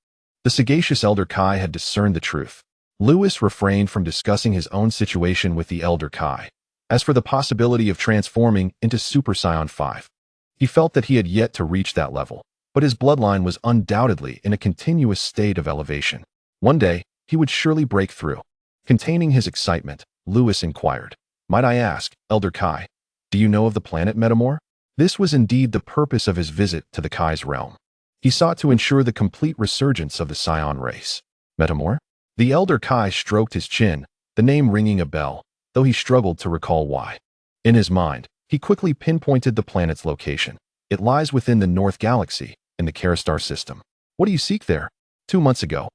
the sagacious Elder Kai had discerned the truth. Lewis refrained from discussing his own situation with the Elder Kai. As for the possibility of transforming into Super Saiyan 5, he felt that he had yet to reach that level, but his bloodline was undoubtedly in a continuous state of elevation. One day, he would surely break through. Containing his excitement, Lewis inquired, "Might I ask, Elder Kai, do you know of the planet Metamor?" This was indeed the purpose of his visit to the Kai's realm. He sought to ensure the complete resurgence of the Saiyan race. Metamor? The Elder Kai stroked his chin, the name ringing a bell, though he struggled to recall why. In his mind, he quickly pinpointed the planet's location. It lies within the North Galaxy, in the Karistar system. What do you seek there? 2 months ago,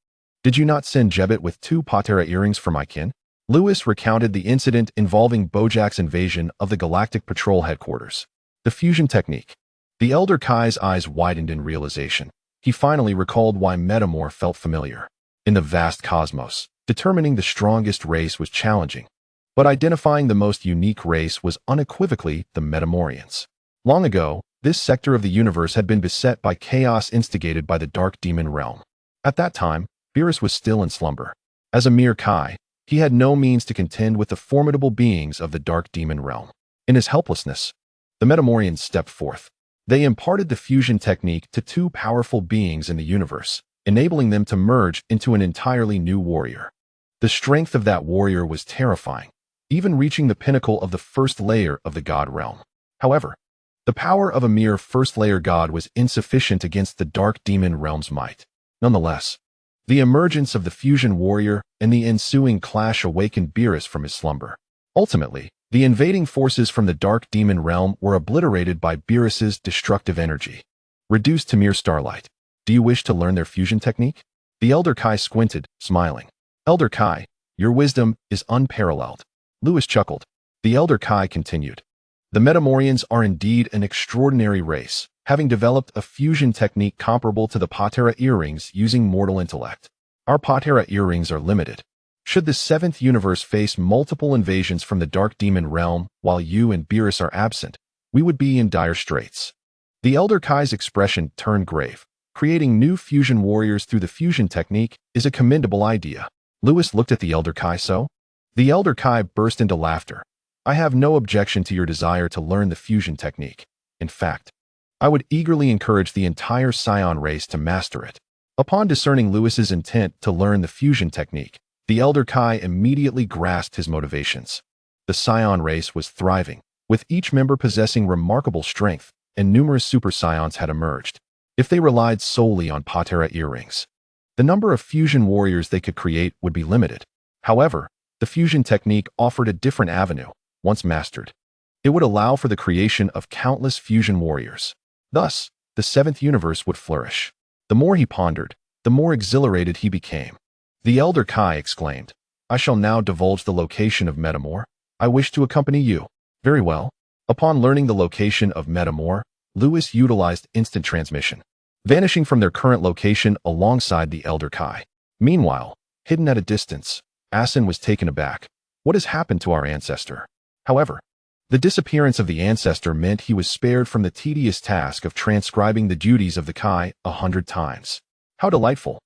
did you not send Jebet with 2 Patera earrings for my kin? Lewis recounted the incident involving Bojack's invasion of the Galactic Patrol headquarters. The fusion technique. The Elder Kai's eyes widened in realization. He finally recalled why Metamor felt familiar. In the vast cosmos, determining the strongest race was challenging, but identifying the most unique race was unequivocally the Metamorians. Long ago, this sector of the universe had been beset by chaos instigated by the Dark Demon realm. At that time, Beerus was still in slumber. As a mere Kai, he had no means to contend with the formidable beings of the Dark Demon realm. In his helplessness, the Metamorians stepped forth. They imparted the fusion technique to 2 powerful beings in the universe, enabling them to merge into an entirely new warrior. The strength of that warrior was terrifying, even reaching the pinnacle of the first layer of the God realm. However, the power of a mere first-layer god was insufficient against the Dark Demon realm's might. Nonetheless, the emergence of the fusion warrior and the ensuing clash awakened Beerus from his slumber. Ultimately, the invading forces from the Dark Demon realm were obliterated by Beerus's destructive energy, reduced to mere starlight. Do you wish to learn their fusion technique? The Elder Kai squinted, smiling. Elder Kai, your wisdom is unparalleled. Lewis chuckled. The Elder Kai continued. The Metamorians are indeed an extraordinary race, having developed a fusion technique comparable to the Patera earrings using mortal intellect. Our Patera earrings are limited. Should the 7th universe face multiple invasions from the Dark Demon realm while you and Beerus are absent, we would be in dire straits. The Elder Kai's expression turned grave. Creating new fusion warriors through the fusion technique is a commendable idea. Lewis looked at the Elder Kai so? The Elder Kai burst into laughter. I have no objection to your desire to learn the fusion technique. In fact, I would eagerly encourage the entire Saiyan race to master it. Upon discerning Lewis's intent to learn the fusion technique, the Elder Kai immediately grasped his motivations. The Saiyan race was thriving, with each member possessing remarkable strength, and numerous Super Saiyans had emerged. If they relied solely on Patera earrings, the number of fusion warriors they could create would be limited. However, the fusion technique offered a different avenue. Once mastered, it would allow for the creation of countless fusion warriors. Thus, the 7th universe would flourish. The more he pondered, the more exhilarated he became. The Elder Kai exclaimed, I shall now divulge the location of Metamor. I wish to accompany you. Very well. Upon learning the location of Metamor, Lewis utilized instant transmission, vanishing from their current location alongside the Elder Kai. Meanwhile, hidden at a distance, Asin was taken aback. What has happened to our ancestor? However, the disappearance of the ancestor meant he was spared from the tedious task of transcribing the duties of the Kai 100 times. How delightful!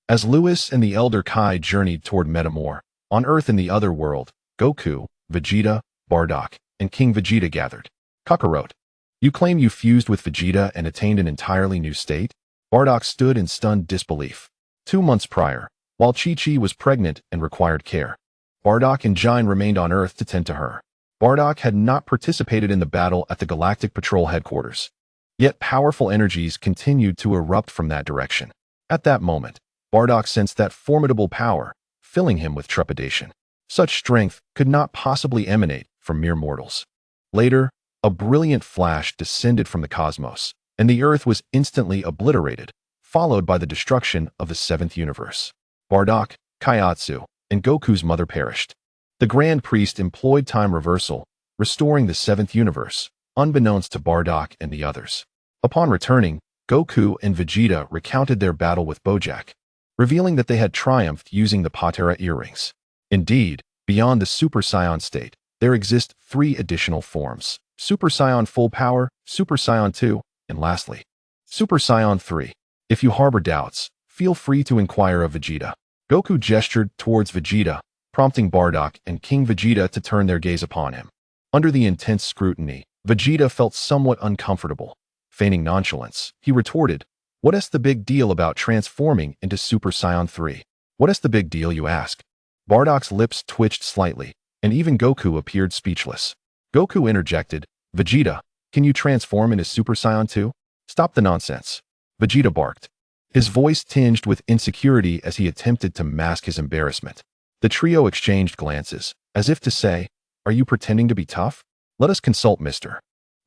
As Lewis and the Elder Kai journeyed toward Metamor, on Earth in the other world, Goku, Vegeta, Bardock, and King Vegeta gathered. Kakarot, you claim you fused with Vegeta and attained an entirely new state? Bardock stood in stunned disbelief. 2 months prior, while Chi-Chi was pregnant and required care, Bardock and Jine remained on Earth to tend to her. Bardock had not participated in the battle at the Galactic Patrol headquarters, yet powerful energies continued to erupt from that direction. At that moment, Bardock sensed that formidable power, filling him with trepidation. Such strength could not possibly emanate from mere mortals. Later, a brilliant flash descended from the cosmos, and the Earth was instantly obliterated, followed by the destruction of the seventh universe. Bardock, Kaiatsu, and Goku's mother perished. The Grand Priest employed time reversal, restoring the seventh universe, unbeknownst to Bardock and the others. Upon returning, Goku and Vegeta recounted their battle with Bojack, revealing that they had triumphed using the Patera earrings. Indeed, beyond the Super Saiyan state, there exist 3 additional forms: Super Saiyan Full Power, Super Saiyan 2, and lastly, Super Saiyan 3. If you harbor doubts, feel free to inquire of Vegeta. Goku gestured towards Vegeta, prompting Bardock and King Vegeta to turn their gaze upon him. Under the intense scrutiny, Vegeta felt somewhat uncomfortable. Feigning nonchalance, he retorted, "What is the big deal about transforming into Super Saiyan 3? What is the big deal, you ask?" Bardock's lips twitched slightly, and even Goku appeared speechless. Goku interjected, "Vegeta, can you transform into Super Saiyan 2? Stop the nonsense." Vegeta barked, his voice tinged with insecurity as he attempted to mask his embarrassment. The trio exchanged glances, as if to say, "Are you pretending to be tough? Let us consult Mr.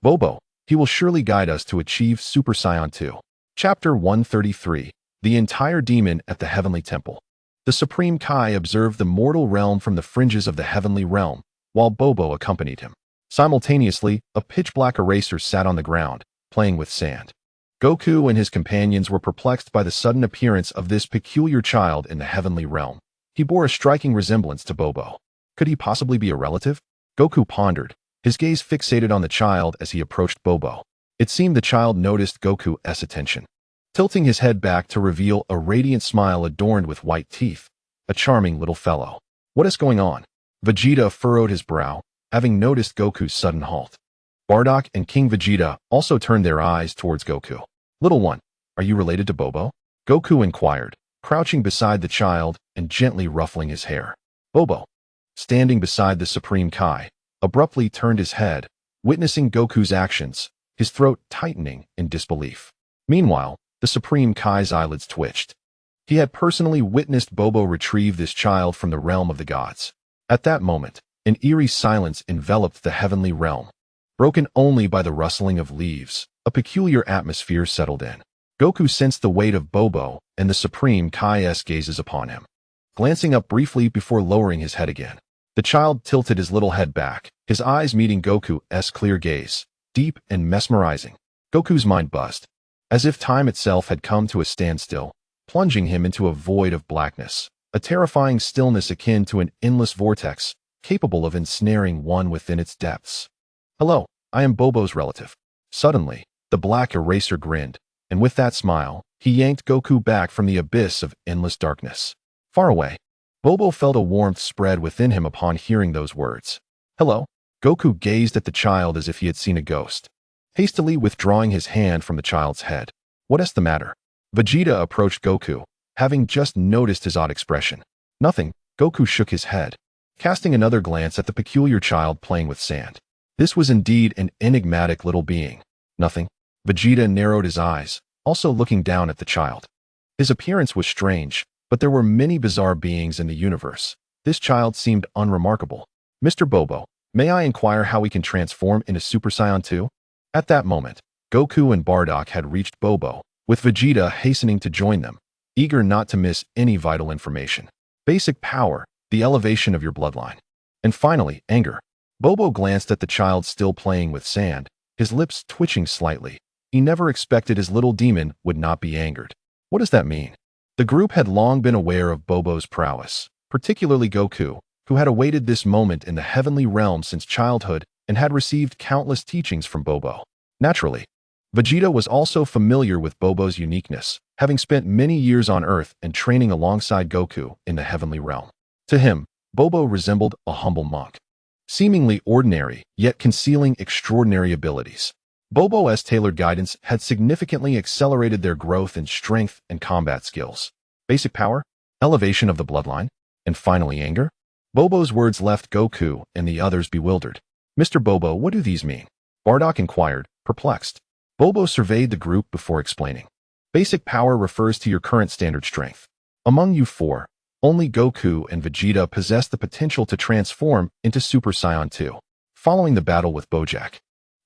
Bobo. He will surely guide us to achieve Super Saiyan 2. Chapter 133. The Entire Demon at the Heavenly Temple. The Supreme Kai observed the mortal realm from the fringes of the Heavenly Realm, while Bobo accompanied him. Simultaneously, a pitch-black eraser sat on the ground, playing with sand. Goku and his companions were perplexed by the sudden appearance of this peculiar child in the Heavenly Realm. He bore a striking resemblance to Bobo. Could he possibly be a relative? Goku pondered, his gaze fixated on the child as he approached Bobo. It seemed the child noticed Goku's attention, tilting his head back to reveal a radiant smile adorned with white teeth. A charming little fellow. What is going on? Vegeta furrowed his brow, having noticed Goku's sudden halt. Bardock and King Vegeta also turned their eyes towards Goku. "Little one, are you related to Bobo?" Goku inquired, crouching beside the child and gently ruffling his hair. Bobo, standing beside the Supreme Kai, abruptly turned his head, witnessing Goku's actions, his throat tightening in disbelief. Meanwhile, the Supreme Kai's eyelids twitched. He had personally witnessed Bobo retrieve this child from the realm of the gods. At that moment, an eerie silence enveloped the heavenly realm. Broken only by the rustling of leaves, a peculiar atmosphere settled in. Goku sensed the weight of Bobo and the Supreme Kai's gazes upon him. Glancing up briefly before lowering his head again, the child tilted his little head back, his eyes meeting Goku's clear gaze, deep and mesmerizing. Goku's mind buzzed, as if time itself had come to a standstill, plunging him into a void of blackness, a terrifying stillness akin to an endless vortex, capable of ensnaring one within its depths. "Hello, I am Bobo's relative." Suddenly, the black eraser grinned, and with that smile, he yanked Goku back from the abyss of endless darkness. Far away, Bobo felt a warmth spread within him upon hearing those words. "Hello." Goku gazed at the child as if he had seen a ghost, hastily withdrawing his hand from the child's head. "What is the matter?" Vegeta approached Goku, having just noticed his odd expression. "Nothing." Goku shook his head, casting another glance at the peculiar child playing with sand. This was indeed an enigmatic little being. "Nothing." Vegeta narrowed his eyes, also looking down at the child. His appearance was strange, but there were many bizarre beings in the universe. This child seemed unremarkable. "Mr. Bobo, may I inquire how we can transform into Super Saiyan 2? At that moment, Goku and Bardock had reached Bobo, with Vegeta hastening to join them, eager not to miss any vital information. Basic power, the elevation of your bloodline. And finally, anger. Bobo glanced at the child still playing with sand, his lips twitching slightly. He never expected his little demon would not be angered. What does that mean? The group had long been aware of Bobo's prowess, particularly Goku, who had awaited this moment in the heavenly realm since childhood and had received countless teachings from Bobo. Naturally, Vegeta was also familiar with Bobo's uniqueness, having spent many years on Earth and training alongside Goku in the heavenly realm. To him, Bobo resembled a humble monk, seemingly ordinary, yet concealing extraordinary abilities. Bobo's tailored guidance had significantly accelerated their growth in strength and combat skills. Basic power, elevation of the bloodline, and finally anger? Bobo's words left Goku and the others bewildered. "Mr. Bobo, what do these mean?" Bardock inquired, perplexed. Bobo surveyed the group before explaining. "Basic power refers to your current standard strength. Among you 4, only Goku and Vegeta possess the potential to transform into Super Saiyan 2. Following the battle with Bojack,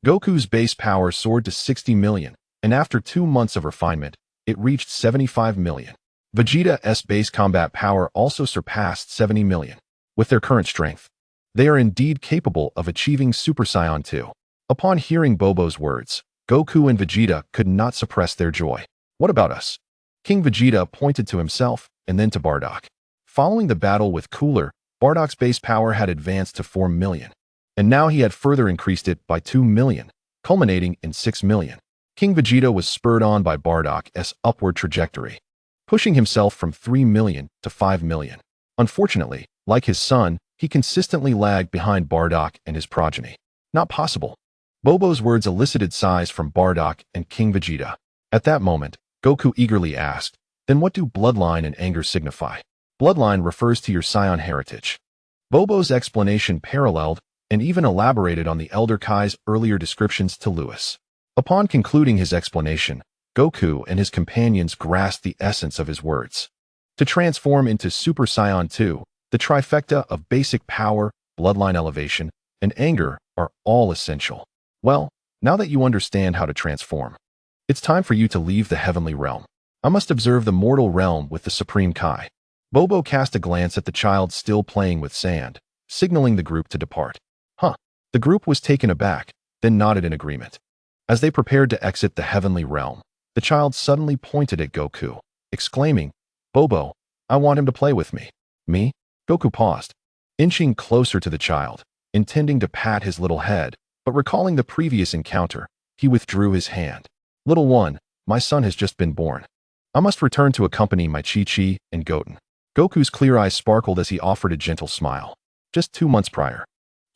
Goku's base power soared to 60 million, and after 2 months of refinement, it reached 75 million. Vegeta's base combat power also surpassed 70 million. With their current strength, they are indeed capable of achieving Super Saiyan 2. Upon hearing Bobo's words, Goku and Vegeta could not suppress their joy. What about us? King Vegeta pointed to himself and then to Bardock. Following the battle with Cooler, Bardock's base power had advanced to 4 million, and now he had further increased it by 2 million, culminating in 6 million. King Vegeta was spurred on by Bardock's upward trajectory, pushing himself from 3 million to 5 million. Unfortunately, like his son, he consistently lagged behind Bardock and his progeny. Not possible. Bobo's words elicited sighs from Bardock and King Vegeta. At that moment, Goku eagerly asked, "Then what do bloodline and anger signify?" Bloodline refers to your Saiyan heritage. Bobo's explanation paralleled and even elaborated on the Elder Kai's earlier descriptions to Lewis. Upon concluding his explanation, Goku and his companions grasped the essence of his words. To transform into Super Saiyan 2, the trifecta of basic power, bloodline elevation, and anger are all essential. Well, now that you understand how to transform, it's time for you to leave the heavenly realm. I must observe the mortal realm with the Supreme Kai. Bobo cast a glance at the child still playing with sand, signaling the group to depart. The group was taken aback, then nodded in agreement. As they prepared to exit the heavenly realm, the child suddenly pointed at Goku, exclaiming, "Bobo, I want him to play with me." "Me?" Goku paused, inching closer to the child, intending to pat his little head, but recalling the previous encounter, he withdrew his hand. "Little one, my son has just been born. I must return to accompany my Chi-Chi and Goten." Goku's clear eyes sparkled as he offered a gentle smile. Just 2 months prior,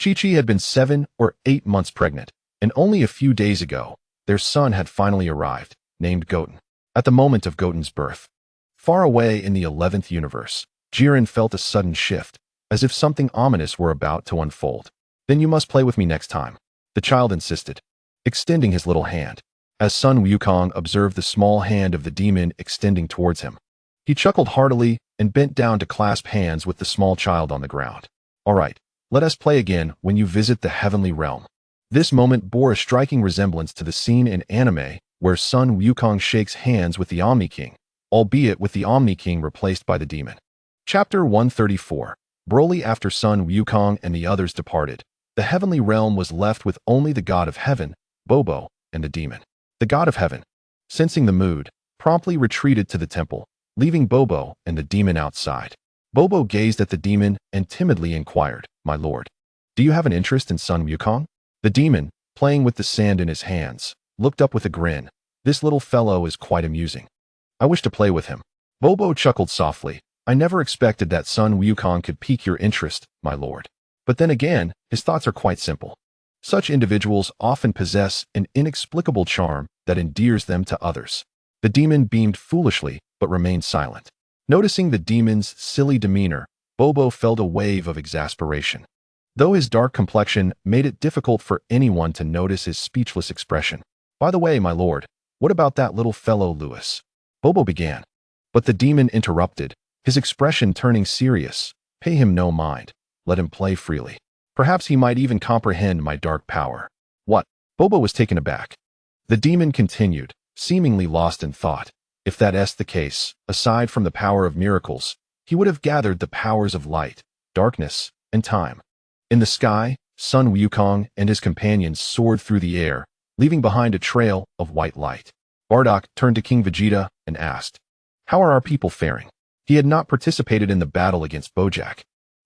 Chi-Chi had been 7 or 8 months pregnant, and only a few days ago, their son had finally arrived, named Goten. At the moment of Goten's birth, far away in the 11th universe, Jiren felt a sudden shift, as if something ominous were about to unfold. "Then you must play with me next time," the child insisted, extending his little hand. As Sun Wukong observed the small hand of the demon extending towards him, he chuckled heartily and bent down to clasp hands with the small child on the ground. "All right, let us play again when you visit the heavenly realm." This moment bore a striking resemblance to the scene in anime where Sun Wukong shakes hands with the Omni-King, albeit with the Omni-King replaced by the demon. Chapter 134. Broly. After Sun Wukong and the others departed, the heavenly realm was left with only the god of heaven, Bobo, and the demon. The god of heaven, sensing the mood, promptly retreated to the temple, leaving Bobo and the demon outside. Bobo gazed at the demon and timidly inquired, "My lord, do you have an interest in Sun Wukong?" The demon, playing with the sand in his hands, looked up with a grin. "This little fellow is quite amusing. I wish to play with him." Bobo chuckled softly. "I never expected that Sun Wukong could pique your interest, my lord. But then again, his thoughts are quite simple. Such individuals often possess an inexplicable charm that endears them to others." The demon beamed foolishly, but remained silent. Noticing the demon's silly demeanor, Bobo felt a wave of exasperation. Though his dark complexion made it difficult for anyone to notice his speechless expression. "By the way, my lord, what about that little fellow Lewis?" Bobo began. But the demon interrupted, his expression turning serious. "Pay him no mind. Let him play freely. Perhaps he might even comprehend my dark power." "What?" Bobo was taken aback. The demon continued, seemingly lost in thought. "If that's the case, aside from the power of miracles, he would have gathered the powers of light, darkness, and time." In the sky, Sun Wukong and his companions soared through the air, leaving behind a trail of white light. Bardock turned to King Vegeta and asked, "How are our people faring?" He had not participated in the battle against Bojack,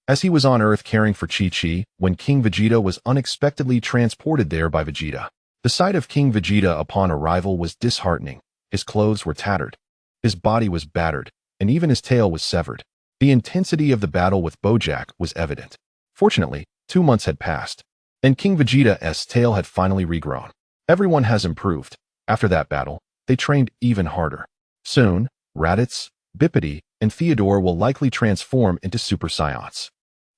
as he was on Earth caring for Chi-Chi when King Vegeta was unexpectedly transported there by Vegeta. The sight of King Vegeta upon arrival was disheartening. His clothes were tattered, his body was battered, and even his tail was severed. The intensity of the battle with Bojack was evident. Fortunately, 2 months had passed, and King Vegeta's tail had finally regrown. Everyone has improved. After that battle, they trained even harder. Soon, Raditz, Bippity, and Theodore will likely transform into Super Saiyans.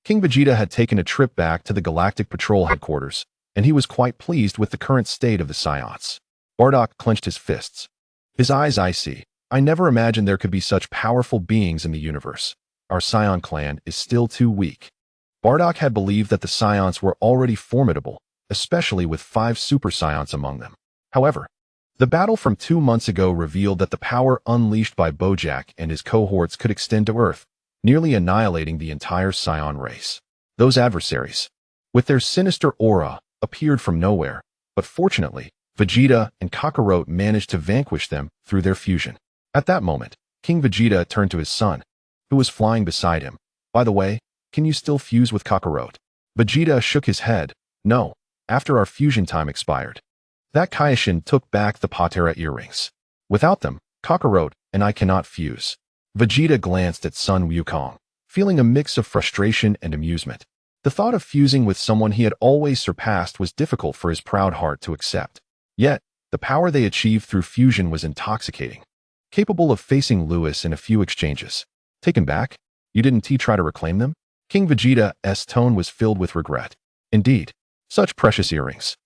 King Vegeta had taken a trip back to the Galactic Patrol headquarters, and he was quite pleased with the current state of the Saiyans. Bardock clenched his fists, his eyes icy. "I never imagined there could be such powerful beings in the universe. Our Saiyan clan is still too weak." Bardock had believed that the Saiyans were already formidable, especially with 5 Super Saiyans among them. However, The battle from 2 months ago revealed that the power unleashed by Bojack and his cohorts could extend to Earth, nearly annihilating the entire Saiyan race. Those adversaries, with their sinister aura, appeared from nowhere, but fortunately, Vegeta and Kakarot managed to vanquish them through their fusion. At that moment, King Vegeta turned to his son, who was flying beside him. By the way, can you still fuse with Kakarot? Vegeta shook his head. No, after our fusion time expired. That Kaioshin took back the Patera earrings. Without them, Kakarot and I cannot fuse. Vegeta glanced at Sun Wukong, feeling a mix of frustration and amusement. The thought of fusing with someone he had always surpassed was difficult for his proud heart to accept. Yet, the power they achieved through fusion was intoxicating, capable of facing Lewis in a few exchanges. Taken back? You didn't try to reclaim them? King Vegeta's tone was filled with regret. Indeed, such precious earrings.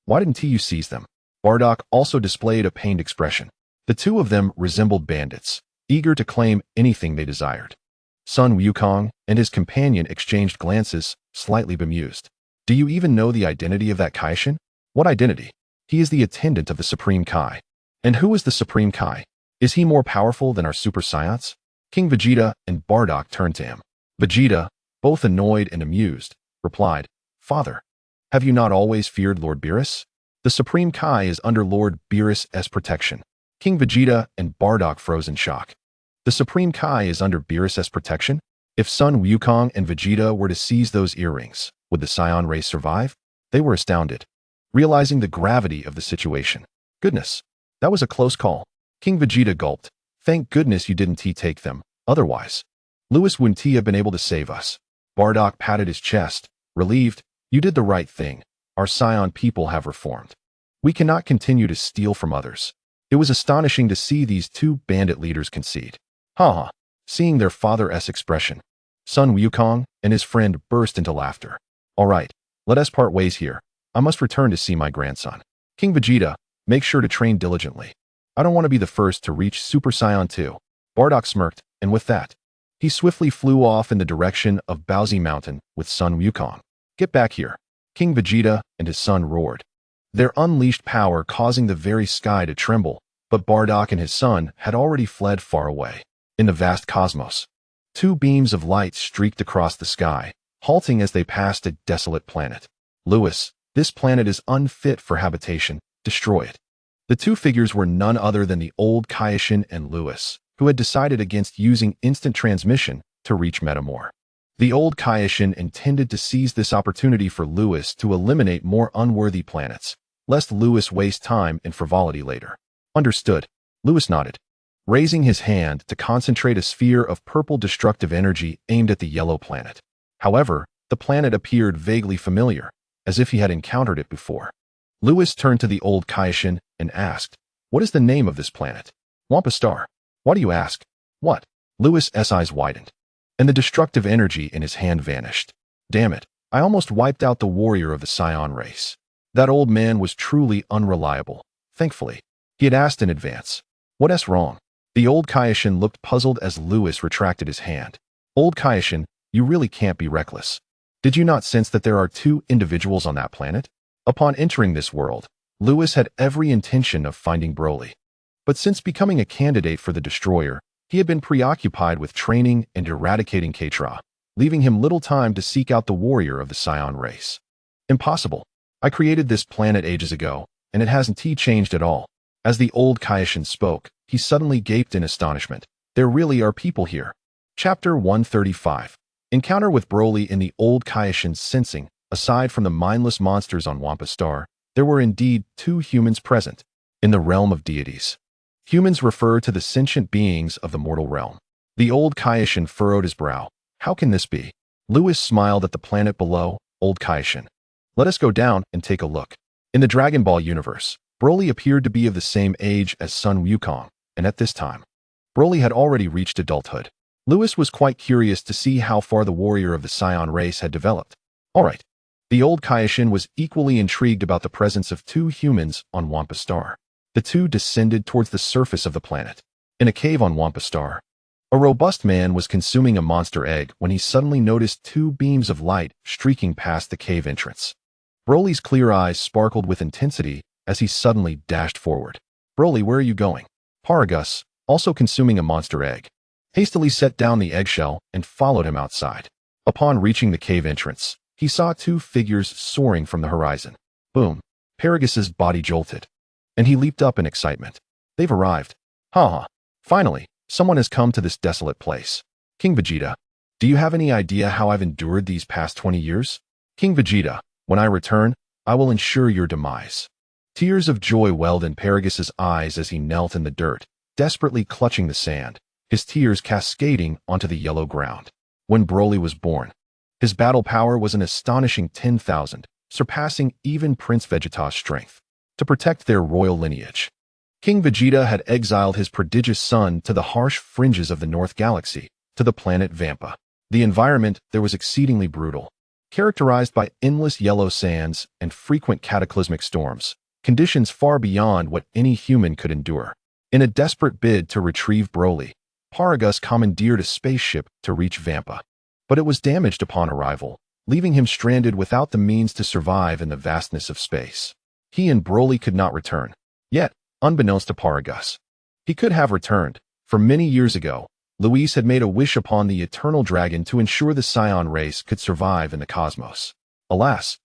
Why didn't you seize them? Bardock also displayed a pained expression. The two of them resembled bandits, eager to claim anything they desired. Sun Wukong and his companion exchanged glances, slightly bemused. Do you even know the identity of that Kaioshin? What identity? He is the attendant of the Supreme Kai. And who is the Supreme Kai? Is he more powerful than our Super Saiyans? King Vegeta and Bardock turned to him. Vegeta, both annoyed and amused, replied, Father, have you not always feared Lord Beerus? The Supreme Kai is under Lord Beerus's protection. King Vegeta and Bardock froze in shock. The Supreme Kai is under Beerus's protection? If Sun Wukong and Vegeta were to seize those earrings, would the Saiyan race survive? They were astounded, realizing the gravity of the situation. Goodness, that was a close call. King Vegeta gulped. Thank goodness you didn't take them, otherwise, Lewis wouldn't have been able to save us. Bardock patted his chest, relieved. You did the right thing. Our Saiyan people have reformed. We cannot continue to steal from others. It was astonishing to see these two bandit leaders concede. Ha! Seeing their father's expression, Sun Wukong and his friend burst into laughter. All right, let us part ways here. I must return to see my grandson. King Vegeta, make sure to train diligently. I don't want to be the first to reach Super Saiyan 2. Bardock smirked, and with that, he swiftly flew off in the direction of Baozi Mountain with Sun Wukong. Get back here. King Vegeta and his son roared, their unleashed power causing the very sky to tremble, but Bardock and his son had already fled far away. In the vast cosmos, two beams of light streaked across the sky, halting as they passed a desolate planet. Lewis, this planet is unfit for habitation. Destroy it. The two figures were none other than the old Kaioshin and Lewis, who had decided against using instant transmission to reach Metamor. The old Kaioshin intended to seize this opportunity for Lewis to eliminate more unworthy planets, lest Lewis waste time in frivolity later. Understood. Lewis nodded, raising his hand to concentrate a sphere of purple destructive energy aimed at the yellow planet. However, the planet appeared vaguely familiar, as if he had encountered it before. Lewis turned to the old Kaioshin and asked, What is the name of this planet? Wampa Star. Why do you ask? What? Lewis's eyes widened, and the destructive energy in his hand vanished. Damn it, I almost wiped out the warrior of the Saiyan race. That old man was truly unreliable. Thankfully, he had asked in advance. What's wrong? The old Kaioshin looked puzzled as Lewis retracted his hand. Old Kaioshin, you really can't be reckless. Did you not sense that there are two individuals on that planet? Upon entering this world, Lewis had every intention of finding Broly. But since becoming a candidate for the Destroyer, he had been preoccupied with training and eradicating Katra, leaving him little time to seek out the warrior of the Saiyan race. Impossible. I created this planet ages ago, and it hasn't changed at all. As the old Kaioshin spoke, he suddenly gaped in astonishment. There really are people here. Chapter 135. Encounter with Broly. In the old Kaioshin's sensing, aside from the mindless monsters on Wampa Star, there were indeed two humans present. In the realm of deities, humans refer to the sentient beings of the mortal realm. The old Kaioshin furrowed his brow. How can this be? Lewis smiled at the planet below. Old Kaioshin, let us go down and take a look. In the Dragon Ball universe, Broly appeared to be of the same age as Sun Wukong, and at this time, Broly had already reached adulthood. Lewis was quite curious to see how far the warrior of the Saiyan race had developed. All right. The old Kaioshin was equally intrigued about the presence of two humans on Wampa Star. The two descended towards the surface of the planet. In a cave on Wampa Star, a robust man was consuming a monster egg when he suddenly noticed two beams of light streaking past the cave entrance. Broly's clear eyes sparkled with intensity as he suddenly dashed forward. Broly, where are you going? Paragus, also consuming a monster egg, hastily set down the eggshell and followed him outside. Upon reaching the cave entrance, he saw two figures soaring from the horizon. Boom! Paragus's body jolted, and he leaped up in excitement. They've arrived. Haha. Finally, someone has come to this desolate place. King Vegeta, do you have any idea how I've endured these past 20 years? King Vegeta, when I return, I will ensure your demise. Tears of joy welled in Paragus's eyes as he knelt in the dirt, desperately clutching the sand, his tears cascading onto the yellow ground. When Broly was born, his battle power was an astonishing 10,000, surpassing even Prince Vegeta's strength. To protect their royal lineage, King Vegeta had exiled his prodigious son to the harsh fringes of the North Galaxy, to the planet Vampa. The environment there was exceedingly brutal, characterized by endless yellow sands and frequent cataclysmic storms, conditions far beyond what any human could endure. In a desperate bid to retrieve Broly, Paragus commandeered a spaceship to reach Vampa. But it was damaged upon arrival, leaving him stranded without the means to survive in the vastness of space. He and Broly could not return. Yet, unbeknownst to Paragus, he could have returned, for many years ago, Whis had made a wish upon the eternal dragon to ensure the Saiyan race could survive in the cosmos. Alas,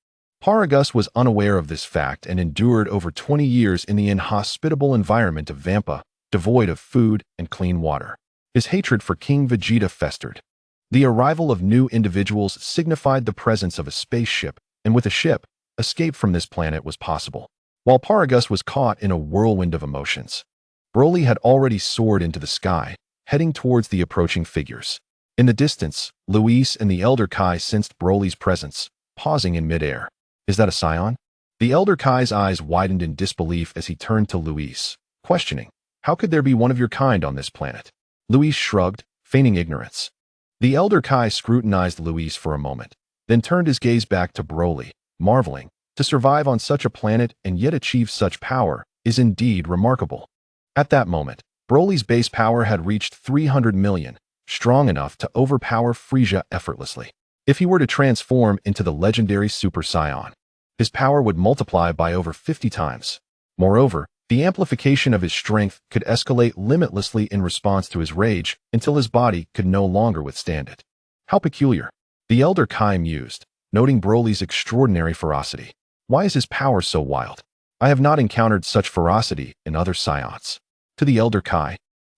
Paragus was unaware of this fact and endured over 20 years in the inhospitable environment of Vampa, devoid of food and clean water. His hatred for King Vegeta festered. The arrival of new individuals signified the presence of a spaceship, and with a ship, escape from this planet was possible. While Paragus was caught in a whirlwind of emotions, Broly had already soared into the sky, heading towards the approaching figures. In the distance, Whis and the Elder Kai sensed Broly's presence, pausing in midair. Is that a Saiyan? The Elder Kai's eyes widened in disbelief as he turned to Whis, questioning, how could there be one of your kind on this planet? Whis shrugged, feigning ignorance. The Elder Kai scrutinized Whis for a moment, then turned his gaze back to Broly, marveling, to survive on such a planet and yet achieve such power is indeed remarkable. At that moment, Broly's base power had reached 300 million, strong enough to overpower Frieza effortlessly. If he were to transform into the legendary Super Saiyan, his power would multiply by over 50 times. Moreover, the amplification of his strength could escalate limitlessly in response to his rage until his body could no longer withstand it. How peculiar. The Elder Kai mused, noting Broly's extraordinary ferocity. Why is his power so wild? I have not encountered such ferocity in other Saiyans. To the Elder Kai,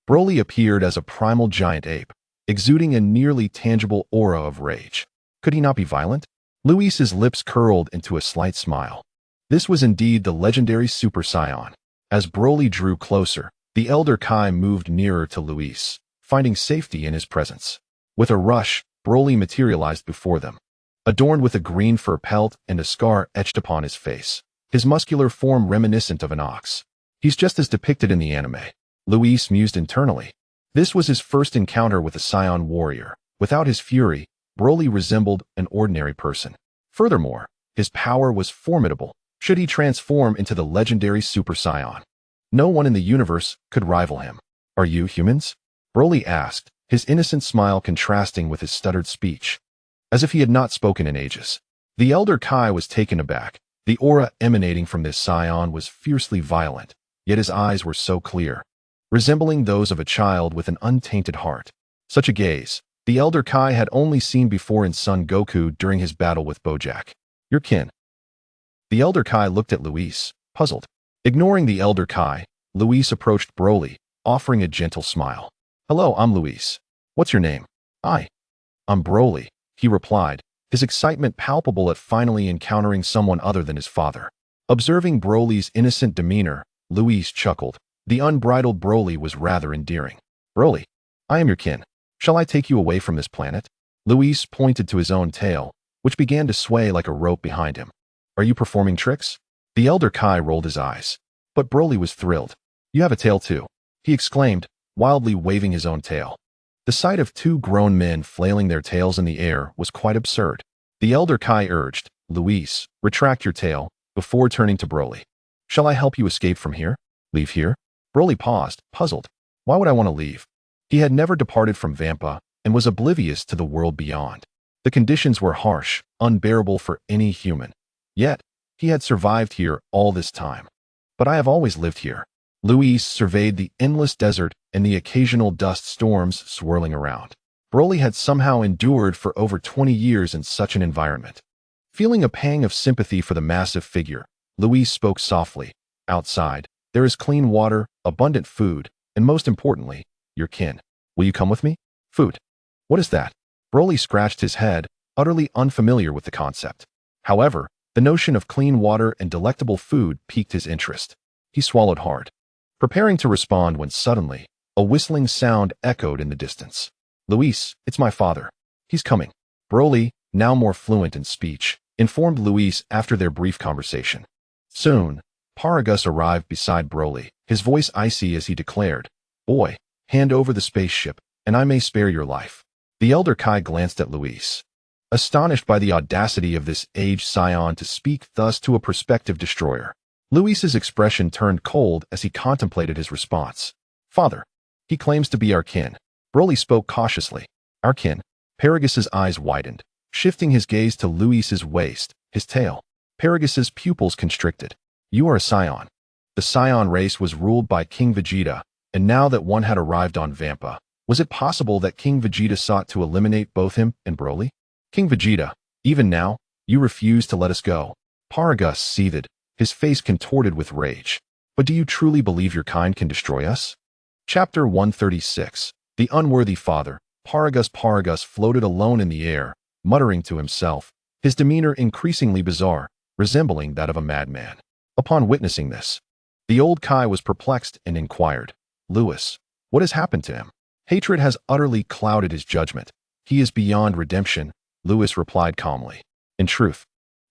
Broly appeared as a primal giant ape, exuding a nearly tangible aura of rage. Could he not be violent? Whis' lips curled into a slight smile. This was indeed the legendary Super Saiyan. As Broly drew closer, the Elder Kai moved nearer to Whis, finding safety in his presence. With a rush, Broly materialized before them, adorned with a green fur pelt and a scar etched upon his face, his muscular form reminiscent of an ox. He's just as depicted in the anime. Whis mused internally. This was his first encounter with a Saiyan warrior. Without his fury, Broly resembled an ordinary person. Furthermore, his power was formidable, should he transform into the legendary Super Saiyan. No one in the universe could rival him. Are you humans? Broly asked, his innocent smile contrasting with his stuttered speech, as if he had not spoken in ages. The Elder Kai was taken aback. The aura emanating from this Saiyan was fiercely violent, yet his eyes were so clear, resembling those of a child with an untainted heart. Such a gaze, the Elder Kai had only seen before in Son Goku during his battle with Bojack. Your kin. The Elder Kai looked at Whis, puzzled. Ignoring the Elder Kai, Whis approached Broly, offering a gentle smile. Hello, I'm Whis. What's your name? I'm Broly, he replied, his excitement palpable at finally encountering someone other than his father. Observing Broly's innocent demeanor, Whis chuckled. The unbridled Broly was rather endearing. Broly, I am your kin. Shall I take you away from this planet? Whis pointed to his own tail, which began to sway like a rope behind him. Are you performing tricks? The Elder Kai rolled his eyes. But Broly was thrilled. You have a tail too, he exclaimed, wildly waving his own tail. The sight of two grown men flailing their tails in the air was quite absurd. The Elder Kai urged, Whis, retract your tail, before turning to Broly. Shall I help you escape from here? Leave here? Broly paused, puzzled. Why would I want to leave? He had never departed from Vampa and was oblivious to the world beyond. The conditions were harsh, unbearable for any human. Yet, he had survived here all this time. But I have always lived here. Luis surveyed the endless desert and the occasional dust storms swirling around. Broly had somehow endured for over 20 years in such an environment. Feeling a pang of sympathy for the massive figure, Luis spoke softly. Outside, there is clean water, abundant food, and most importantly, your kin. Will you come with me? Food. What is that? Broly scratched his head, utterly unfamiliar with the concept. However, the notion of clean water and delectable food piqued his interest. He swallowed hard, preparing to respond when suddenly, a whistling sound echoed in the distance. Luis, it's my father. He's coming. Broly, now more fluent in speech, informed Luis after their brief conversation. Soon, Paragus arrived beside Broly, his voice icy as he declared, "Boy, hand over the spaceship, and I may spare your life." The Elder Kai glanced at Luis, astonished by the audacity of this aged Saiyan to speak thus to a prospective destroyer. Luis's expression turned cold as he contemplated his response. "Father, he claims to be our kin." Broly spoke cautiously. "Our kin?" Paragus's eyes widened, shifting his gaze to Luis's waist, his tail. Paragus's pupils constricted. "You are a Saiyan." The Saiyan race was ruled by King Vegeta, and now that one had arrived on Vampa, was it possible that King Vegeta sought to eliminate both him and Broly? "King Vegeta, even now, you refuse to let us go." Paragus seethed, his face contorted with rage. "But do you truly believe your kind can destroy us?" Chapter 136. The Unworthy Father. Paragus floated alone in the air, muttering to himself, his demeanor increasingly bizarre, resembling that of a madman. Upon witnessing this, the old Kai was perplexed and inquired, "Luis, what has happened to him?" "Hatred has utterly clouded his judgment. He is beyond redemption," Luis replied calmly. In truth,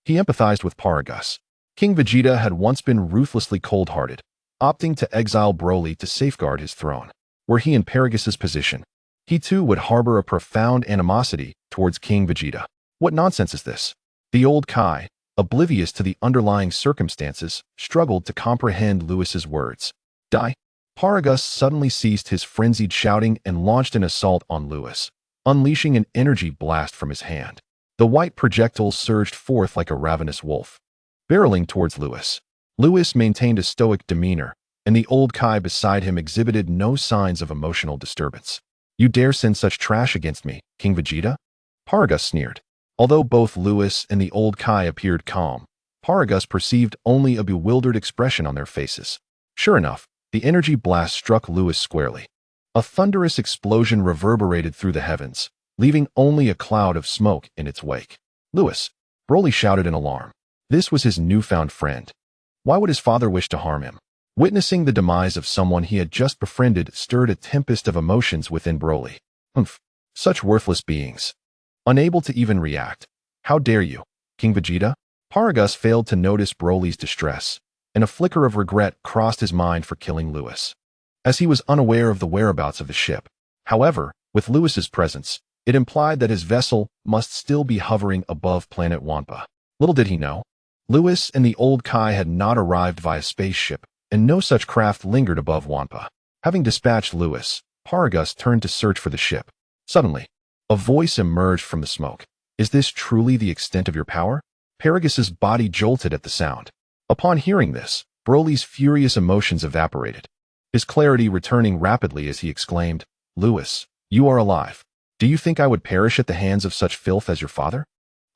he empathized with Paragus. King Vegeta had once been ruthlessly cold-hearted, opting to exile Broly to safeguard his throne. Were he in Paragus's position, he too would harbor a profound animosity towards King Vegeta. What nonsense is this? The old Kai, oblivious to the underlying circumstances, struggled to comprehend Luis's words. "Die?" Paragus suddenly ceased his frenzied shouting and launched an assault on Luis, unleashing an energy blast from his hand. The white projectile surged forth like a ravenous wolf, barreling towards Luis. Luis maintained a stoic demeanor, and the old Kai beside him exhibited no signs of emotional disturbance. "You dare send such trash against me, King Vegeta?" Paragus sneered. Although both Luis and the old Kai appeared calm, Paragus perceived only a bewildered expression on their faces. Sure enough, the energy blast struck Luis squarely. A thunderous explosion reverberated through the heavens, leaving only a cloud of smoke in its wake. "Luis!" Broly shouted in alarm. This was his newfound friend. Why would his father wish to harm him? Witnessing the demise of someone he had just befriended stirred a tempest of emotions within Broly. Such worthless beings. Unable to even react. "How dare you, King Vegeta?" Paragus failed to notice Broly's distress, and a flicker of regret crossed his mind for killing Luis, as he was unaware of the whereabouts of the ship. However, with Luis's presence, it implied that his vessel must still be hovering above planet Wampa. Little did he know, Luis and the old Kai had not arrived via spaceship, and no such craft lingered above Wampa. Having dispatched Luis, Paragus turned to search for the ship. Suddenly, a voice emerged from the smoke. "Is this truly the extent of your power?" Paragus's body jolted at the sound. Upon hearing this, Broly's furious emotions evaporated, his clarity returning rapidly as he exclaimed, "Luis, you are alive. Do you think I would perish at the hands of such filth as your father?"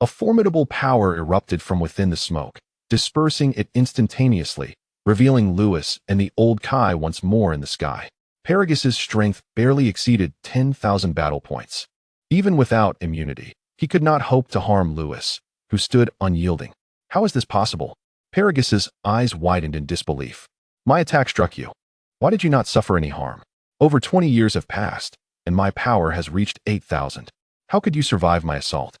A formidable power erupted from within the smoke, dispersing it instantaneously, revealing Luis and the old Kai once more in the sky. Paragus's strength barely exceeded 10,000 battle points. Even without immunity, he could not hope to harm Luis, who stood unyielding. How is this possible? Paragus's eyes widened in disbelief. "My attack struck you. Why did you not suffer any harm? Over 20 years have passed, and my power has reached 8,000. How could you survive my assault?"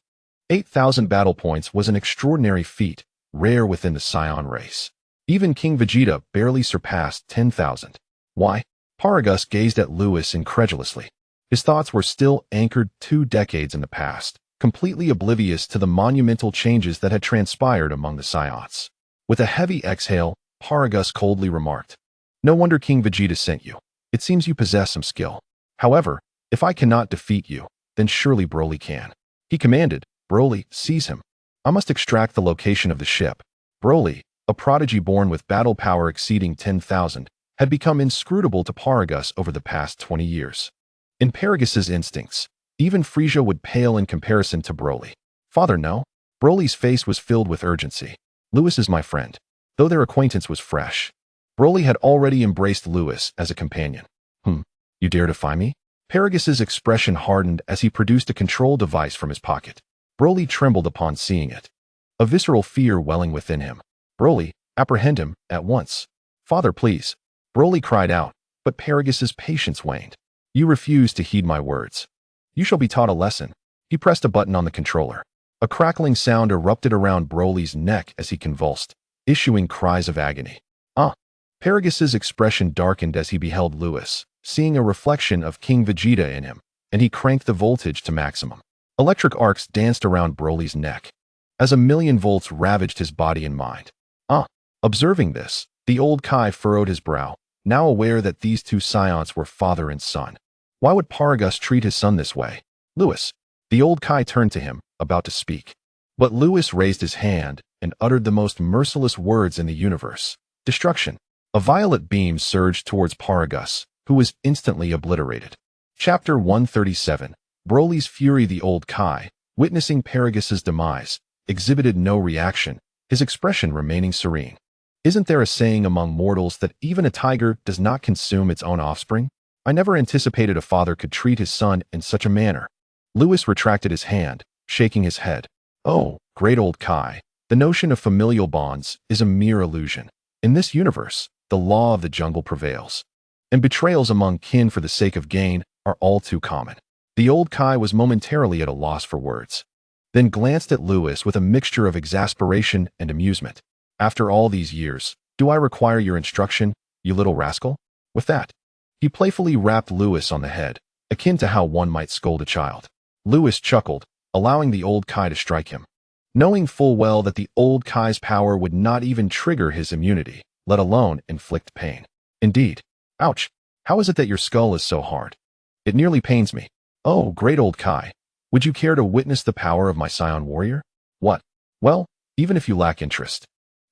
8,000 battle points was an extraordinary feat, rare within the Saiyan race. Even King Vegeta barely surpassed 10,000. Why? Paragus gazed at Luis incredulously. His thoughts were still anchored 2 decades in the past, completely oblivious to the monumental changes that had transpired among the Saiyans. With a heavy exhale, Paragus coldly remarked, "No wonder King Vegeta sent you. It seems you possess some skill. However, if I cannot defeat you, then surely Broly can." He commanded, "Broly, seize him. I must extract the location of the ship." Broly, a prodigy born with battle power exceeding 10,000, had become inscrutable to Paragus over the past 20 years. In Paragus's instincts, even Frisia would pale in comparison to Broly. Father, no. Broly's face was filled with urgency. Lewis is my friend. Though their acquaintance was fresh, Broly had already embraced Lewis as a companion. You dare defy me? Paragus's expression hardened as he produced a control device from his pocket. Broly trembled upon seeing it, a visceral fear welling within him. Broly, apprehend him at once. Father, please. Broly cried out, but Paragus's patience waned. You refuse to heed my words. You shall be taught a lesson. He pressed a button on the controller. A crackling sound erupted around Broly's neck as he convulsed, issuing cries of agony. Paragus's expression darkened as he beheld Lewis, seeing a reflection of King Vegeta in him, and he cranked the voltage to maximum. Electric arcs danced around Broly's neck, as 1,000,000 volts ravaged his body and mind. Observing this, the old Kai furrowed his brow, now aware that these two Saiyans were father and son. Why would Paragus treat his son this way? Lewis. The old Kai turned to him, about to speak. But Lewis raised his hand and uttered the most merciless words in the universe. Destruction. A violet beam surged towards Paragus, who was instantly obliterated. Chapter 137. Broly's fury. The old Kai, witnessing Paragus's demise, exhibited no reaction, his expression remaining serene. Isn't there a saying among mortals that even a tiger does not consume its own offspring? I never anticipated a father could treat his son in such a manner. Lewis retracted his hand, shaking his head. Oh, great old Kai, the notion of familial bonds is a mere illusion. In this universe, the law of the jungle prevails, and betrayals among kin for the sake of gain are all too common. The old Kai was momentarily at a loss for words, then glanced at Lewis with a mixture of exasperation and amusement. After all these years, do I require your instruction, you little rascal? With that, he playfully rapped Lewis on the head, akin to how one might scold a child. Lewis chuckled, allowing the old Kai to strike him, knowing full well that the old Kai's power would not even trigger his immunity, let alone inflict pain. Indeed. Ouch. How is it that your skull is so hard? It nearly pains me. Oh, great old Kai. Would you care to witness the power of my Saiyan warrior? What? Well, even if you lack interest,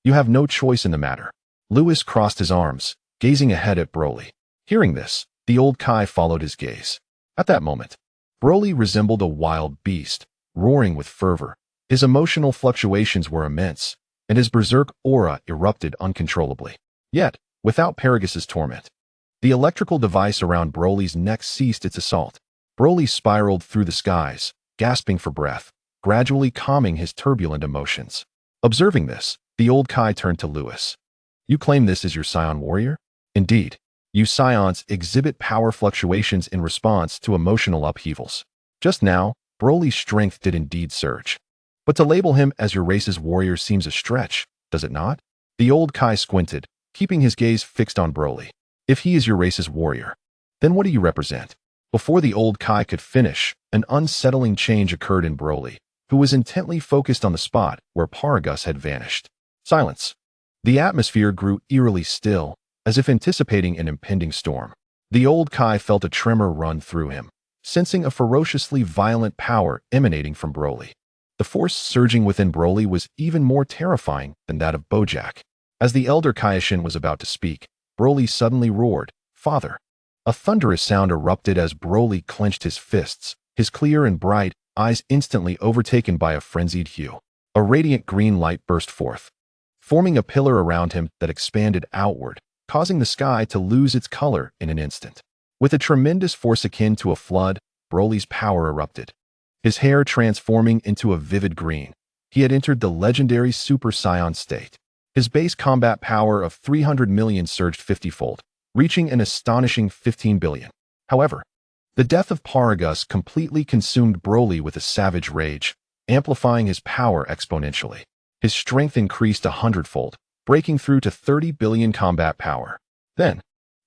you have no choice in the matter. Lewis crossed his arms, gazing ahead at Broly. Hearing this, the old Kai followed his gaze. At that moment, Broly resembled a wild beast, roaring with fervor. His emotional fluctuations were immense, and his berserk aura erupted uncontrollably. Yet, without Paragus's torment, the electrical device around Broly's neck ceased its assault. Broly spiraled through the skies, gasping for breath, gradually calming his turbulent emotions. Observing this, the old Kai turned to Lewis. You claim this is your Saiyan warrior? Indeed, you Saiyans exhibit power fluctuations in response to emotional upheavals. Just now, Broly's strength did indeed surge. But to label him as your race's warrior seems a stretch, does it not? The old Kai squinted, keeping his gaze fixed on Broly. If he is your race's warrior, then what do you represent? Before the old Kai could finish, an unsettling change occurred in Broly, who was intently focused on the spot where Paragus had vanished. Silence. The atmosphere grew eerily still, as if anticipating an impending storm. The old Kai felt a tremor run through him, sensing a ferociously violent power emanating from Broly. The force surging within Broly was even more terrifying than that of Bojack. As the elder Kaioshin was about to speak, Broly suddenly roared, "Father!" A thunderous sound erupted as Broly clenched his fists, his clear and bright eyes instantly overtaken by a frenzied hue. A radiant green light burst forth, forming a pillar around him that expanded outward, causing the sky to lose its color in an instant. With a tremendous force akin to a flood, Broly's power erupted, his hair transforming into a vivid green. He had entered the legendary Super Saiyan state. His base combat power of 300 million surged 50-fold, reaching an astonishing 15 billion. However, the death of Paragus completely consumed Broly with a savage rage, amplifying his power exponentially. His strength increased 100-fold, breaking through to 30 billion combat power. Then,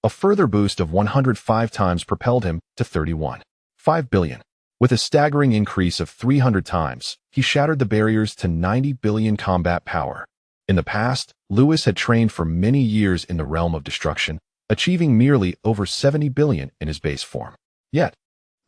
a further boost of 105 times propelled him to 31.5 billion. With a staggering increase of 300 times, he shattered the barriers to 90 billion combat power. In the past, Lewis had trained for many years in the realm of destruction, achieving merely over 70 billion in his base form. Yet,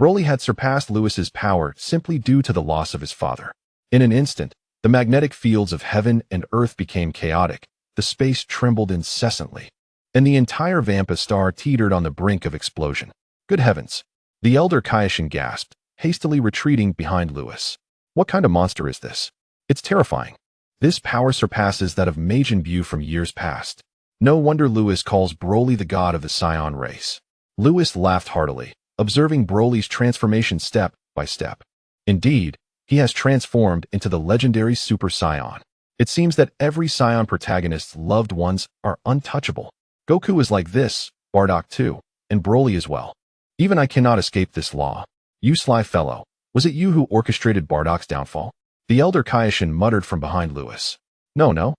Broly had surpassed Lewis's power simply due to the loss of his father. In an instant, the magnetic fields of heaven and earth became chaotic. The space trembled incessantly. and the entire Vampa star teetered on the brink of explosion. Good heavens! The elder Kaioshin gasped, hastily retreating behind Lewis. What kind of monster is this? It's terrifying. This power surpasses that of Majin Buu from years past. No wonder Lewis calls Broly the god of the Saiyan race. Lewis laughed heartily, observing Broly's transformation step by step. Indeed, he has transformed into the legendary Super Saiyan. It seems that every Saiyan protagonist's loved ones are untouchable. Goku is like this, Bardock too, and Broly as well. Even I cannot escape this law. You sly fellow, was it you who orchestrated Bardock's downfall? The elder Kaioshin muttered from behind Lewis. No.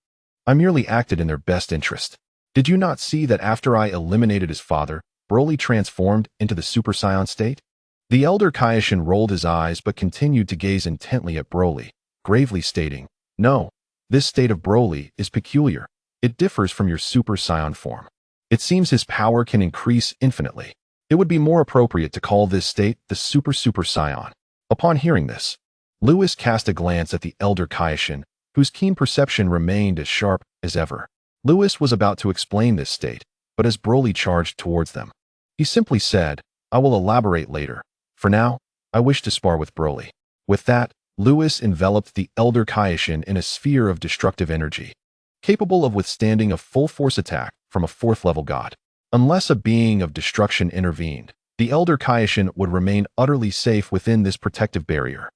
I merely acted in their best interest. Did you not see that after I eliminated his father, Broly transformed into the Super Saiyan state? The elder Kaioshin rolled his eyes but continued to gaze intently at Broly, gravely stating, No, this state of Broly is peculiar. It differs from your Super Saiyan form. It seems his power can increase infinitely. It would be more appropriate to call this state the Super Saiyan. Upon hearing this, Lewis cast a glance at the elder Kaioshin, whose keen perception remained as sharp as ever. Lewis was about to explain this state, but as Broly charged towards them, he simply said, I will elaborate later. For now, I wish to spar with Broly. With that, Lewis enveloped the elder Kaioshin in a sphere of destructive energy, capable of withstanding a full-force attack from a fourth-level god. Unless a being of destruction intervened, the elder Kaioshin would remain utterly safe within this protective barrier.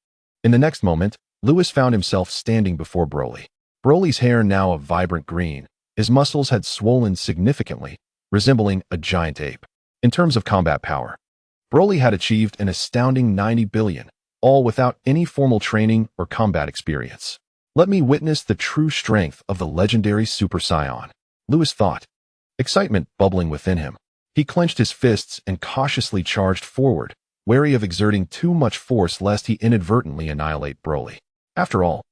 In the next moment, Lewis found himself standing before Broly. Broly's hair now a vibrant green, his muscles had swollen significantly, resembling a giant ape. In terms of combat power, Broly had achieved an astounding 90 billion, all without any formal training or combat experience. Let me witness the true strength of the legendary Super Saiyan, Lewis thought, excitement bubbling within him. He clenched his fists and cautiously charged forward, wary of exerting too much force lest he inadvertently annihilate Broly. After all,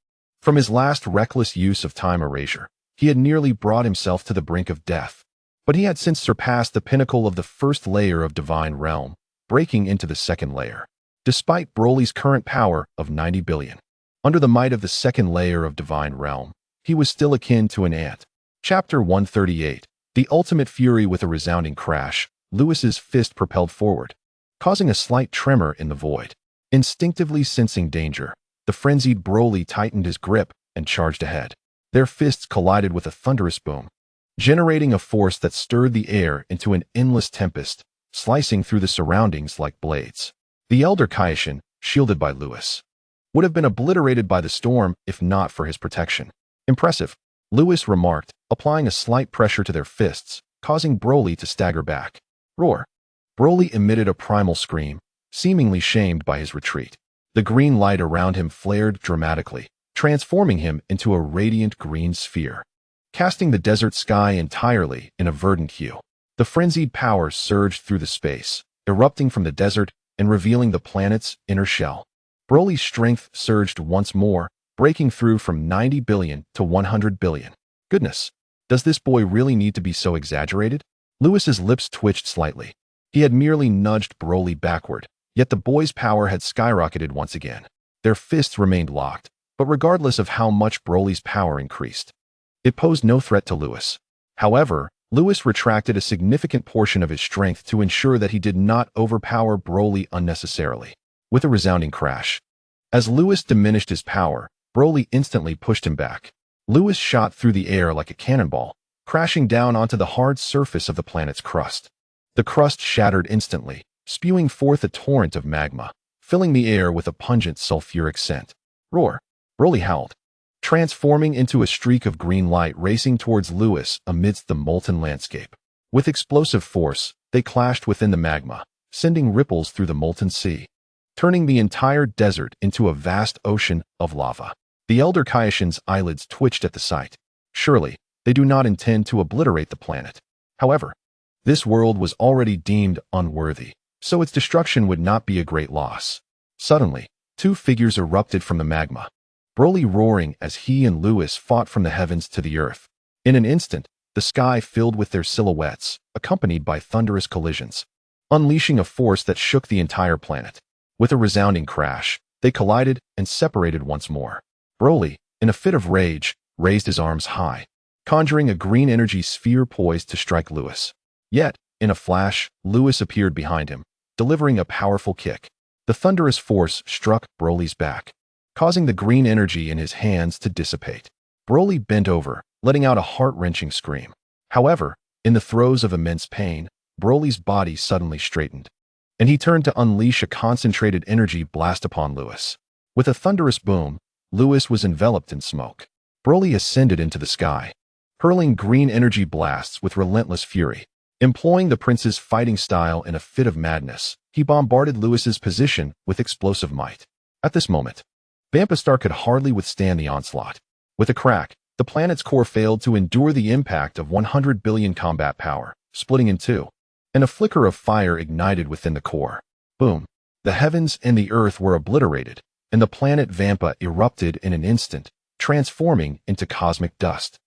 from his last reckless use of time erasure, he had nearly brought himself to the brink of death. But he had since surpassed the pinnacle of the first layer of Divine Realm, breaking into the second layer. Despite Broly's current power of 90 billion, under the might of the second layer of Divine Realm, he was still akin to an ant. Chapter 138. The ultimate fury. With a resounding crash, Lewis's fist propelled forward, causing a slight tremor in the void. Instinctively sensing danger, the frenzied Broly tightened his grip and charged ahead. Their fists collided with a thunderous boom, generating a force that stirred the air into an endless tempest, slicing through the surroundings like blades. The elder Kaioshin, shielded by Lewis, would have been obliterated by the storm if not for his protection. Impressive, Lewis remarked, applying a slight pressure to their fists, causing Broly to stagger back. Roar! Broly emitted a primal scream, seemingly shamed by his retreat. The green light around him flared dramatically, transforming him into a radiant green sphere, casting the desert sky entirely in a verdant hue. The frenzied power surged through the space, erupting from the desert and revealing the planet's inner shell. Broly's strength surged once more, breaking through from 90 billion to 100 billion. Goodness, does this boy really need to be so exaggerated? Lewis's lips twitched slightly. He had merely nudged Broly backward, yet the boy's power had skyrocketed once again. Their fists remained locked, but regardless of how much Broly's power increased, it posed no threat to Lewis. However, Lewis retracted a significant portion of his strength to ensure that he did not overpower Broly unnecessarily. With a resounding crash, as Lewis diminished his power, Broly instantly pushed him back. Lewis shot through the air like a cannonball, crashing down onto the hard surface of the planet's crust. The crust shattered instantly, spewing forth a torrent of magma, filling the air with a pungent sulfuric scent. Roar! Broly howled, transforming into a streak of green light racing towards Lewis amidst the molten landscape. With explosive force, they clashed within the magma, sending ripples through the molten sea, turning the entire desert into a vast ocean of lava. The elder Kaioshin's eyelids twitched at the sight. Surely, they do not intend to obliterate the planet. However, this world was already deemed unworthy, so its destruction would not be a great loss. Suddenly, two figures erupted from the magma, Broly roaring as he and Lewis fought from the heavens to the earth. In an instant, the sky filled with their silhouettes, accompanied by thunderous collisions, unleashing a force that shook the entire planet. With a resounding crash, they collided and separated once more. Broly, in a fit of rage, raised his arms high, conjuring a green energy sphere poised to strike Lewis. Yet, in a flash, Lewis appeared behind him, delivering a powerful kick. The thunderous force struck Broly's back, causing the green energy in his hands to dissipate. Broly bent over, letting out a heart-wrenching scream. However, in the throes of immense pain, Broly's body suddenly straightened, and he turned to unleash a concentrated energy blast upon Lewis. With a thunderous boom, Lewis was enveloped in smoke. Broly ascended into the sky, hurling green energy blasts with relentless fury. Employing the prince's fighting style in a fit of madness, he bombarded Lewis's position with explosive might. At this moment, Vampistar could hardly withstand the onslaught. With a crack, the planet's core failed to endure the impact of 100 billion combat power, splitting in two, and a flicker of fire ignited within the core. Boom! The heavens and the earth were obliterated, and the planet Vampa erupted in an instant, transforming into cosmic dust.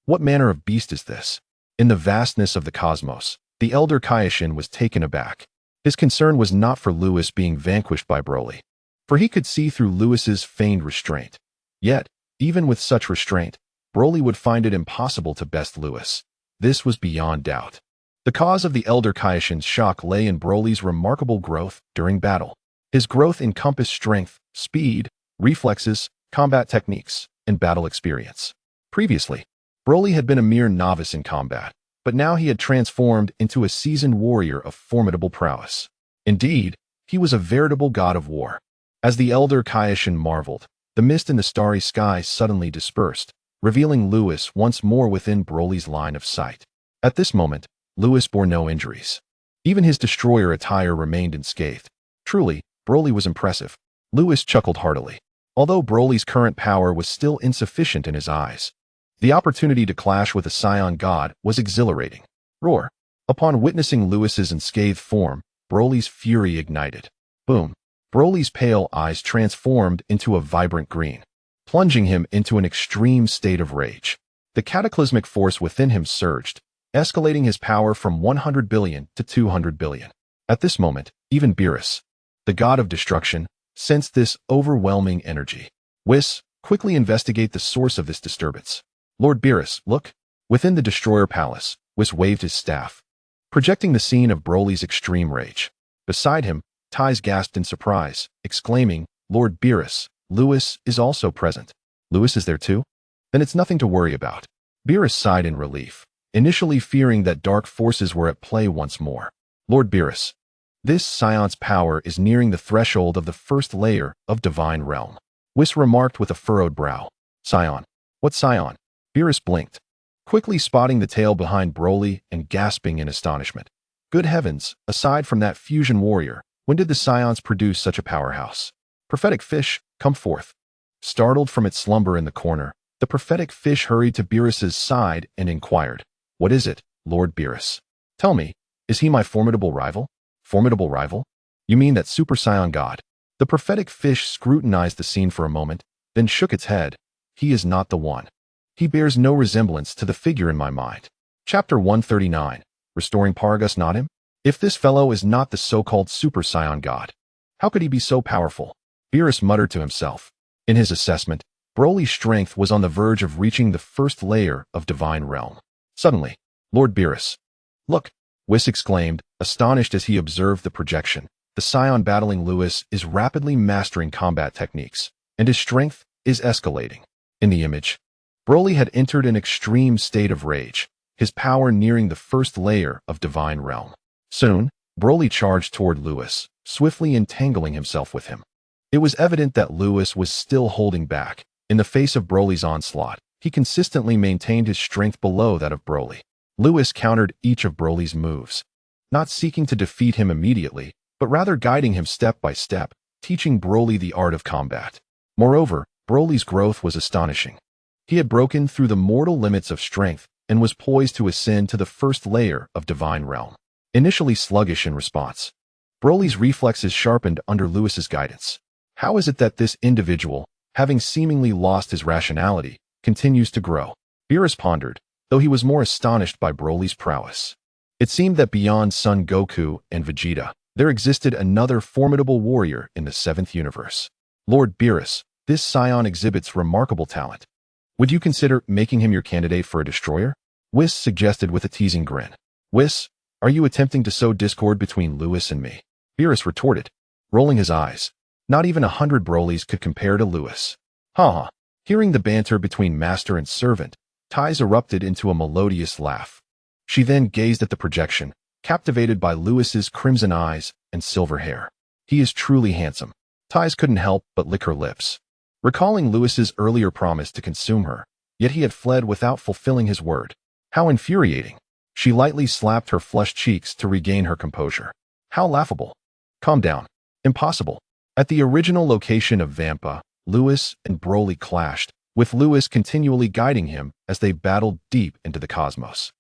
What manner of beast is this? In the vastness of the cosmos, the elder Kaioshin was taken aback. His concern was not for Lewis being vanquished by Broly, for he could see through Lewis's feigned restraint. Yet, even with such restraint, Broly would find it impossible to best Lewis. This was beyond doubt. The cause of the elder Kaioshin's shock lay in Broly's remarkable growth during battle. His growth encompassed strength, speed, reflexes, combat techniques, and battle experience. Previously, Broly had been a mere novice in combat, but now he had transformed into a seasoned warrior of formidable prowess. Indeed, he was a veritable god of war. As the elder Kaioshin marveled, the mist in the starry sky suddenly dispersed, revealing Lewis once more within Broly's line of sight. At this moment, Lewis bore no injuries. Even his destroyer attire remained unscathed. Truly, Broly was impressive. Lewis chuckled heartily. Although Broly's current power was still insufficient in his eyes, the opportunity to clash with a Saiyan god was exhilarating. Roar! Upon witnessing Lewis's unscathed form, Broly's fury ignited. Boom! Broly's pale eyes transformed into a vibrant green, plunging him into an extreme state of rage. The cataclysmic force within him surged, escalating his power from 100 billion to 200 billion. At this moment, even Beerus, the god of destruction, sensed this overwhelming energy. Whis, quickly investigate the source of this disturbance. Lord Beerus, look! Within the Destroyer Palace, Whis waved his staff, projecting the scene of Broly's extreme rage. Beside him, Ties gasped in surprise, exclaiming, Lord Beerus, Lewis is also present. Lewis is there too? Then it's nothing to worry about. Beerus sighed in relief, initially fearing that dark forces were at play once more. Lord Beerus, this Scion's power is nearing the threshold of the first layer of Divine Realm. Whis remarked with a furrowed brow. Scion. What Scion? Beerus blinked, quickly spotting the tail behind Broly and gasping in astonishment. Good heavens, aside from that fusion warrior, when did the Scions produce such a powerhouse? Prophetic fish, come forth. Startled from its slumber in the corner, the prophetic fish hurried to Beerus's side and inquired, What is it, Lord Beerus? Tell me, is he my formidable rival? Formidable rival? You mean that Super Saiyan God? The prophetic fish scrutinized the scene for a moment, then shook its head. He is not the one. He bears no resemblance to the figure in my mind. Chapter 139. Restoring Paragus not him? If this fellow is not the so-called Super Saiyan God, how could he be so powerful? Beerus muttered to himself. In his assessment, Broly's strength was on the verge of reaching the first layer of Divine Realm. Suddenly, Lord Beerus. Look! Whis exclaimed, astonished as he observed the projection. The Scion battling Lewis is rapidly mastering combat techniques, and his strength is escalating. In the image, Broly had entered an extreme state of rage, his power nearing the first layer of Divine Realm. Soon, Broly charged toward Lewis, swiftly entangling himself with him. It was evident that Lewis was still holding back. In the face of Broly's onslaught, he consistently maintained his strength below that of Broly. Lewis countered each of Broly's moves, not seeking to defeat him immediately, but rather guiding him step by step, teaching Broly the art of combat. Moreover, Broly's growth was astonishing. He had broken through the mortal limits of strength and was poised to ascend to the first layer of Divine Realm. Initially sluggish in response, Broly's reflexes sharpened under Lewis's guidance. How is it that this individual, having seemingly lost his rationality, continues to grow? Beerus pondered, though he was more astonished by Broly's prowess. It seemed that beyond Son Goku and Vegeta, there existed another formidable warrior in the 7th universe. Lord Beerus, this Scion exhibits remarkable talent. Would you consider making him your candidate for a destroyer? Whis suggested with a teasing grin. Whis, are you attempting to sow discord between Lewis and me? Beerus retorted, rolling his eyes. Not even 100 Brolys could compare to Lewis. Ha. Hearing the banter between master and servant, Ties erupted into a melodious laugh. She then gazed at the projection, captivated by Lewis's crimson eyes and silver hair. He is truly handsome. Ties couldn't help but lick her lips, recalling Lewis's earlier promise to consume her, yet he had fled without fulfilling his word. How infuriating. She lightly slapped her flushed cheeks to regain her composure. How laughable. Calm down. Impossible. At the original location of Vampa, Lewis and Broly clashed, with Lewis continually guiding him as they battled deep into the cosmos.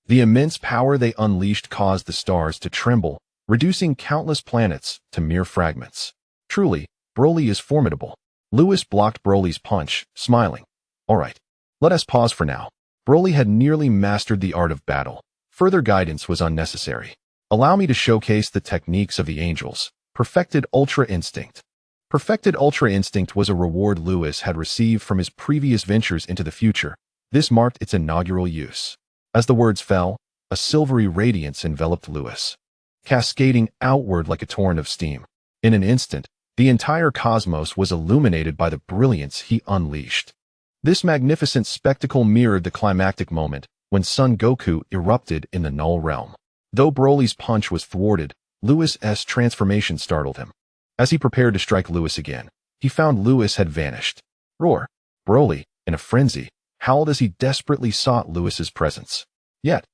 The immense power they unleashed caused the stars to tremble, reducing countless planets to mere fragments. Truly, Broly is formidable. Lewis blocked Broly's punch, smiling. All right, let us pause for now. Broly had nearly mastered the art of battle. Further guidance was unnecessary. Allow me to showcase the techniques of the angels. Perfected Ultra-Instinct. Perfected Ultra-Instinct was a reward Lewis had received from his previous ventures into the future. This marked its inaugural use. As the words fell, a silvery radiance enveloped Lewis, cascading outward like a torrent of steam. In an instant, the entire cosmos was illuminated by the brilliance he unleashed. This magnificent spectacle mirrored the climactic moment when Son Goku erupted in the Null Realm. Though Broly's punch was thwarted, Lewis's transformation startled him. As he prepared to strike Lewis again, he found Lewis had vanished. Roar! Broly, in a frenzy, howled as he desperately sought Lewis's presence. Yet,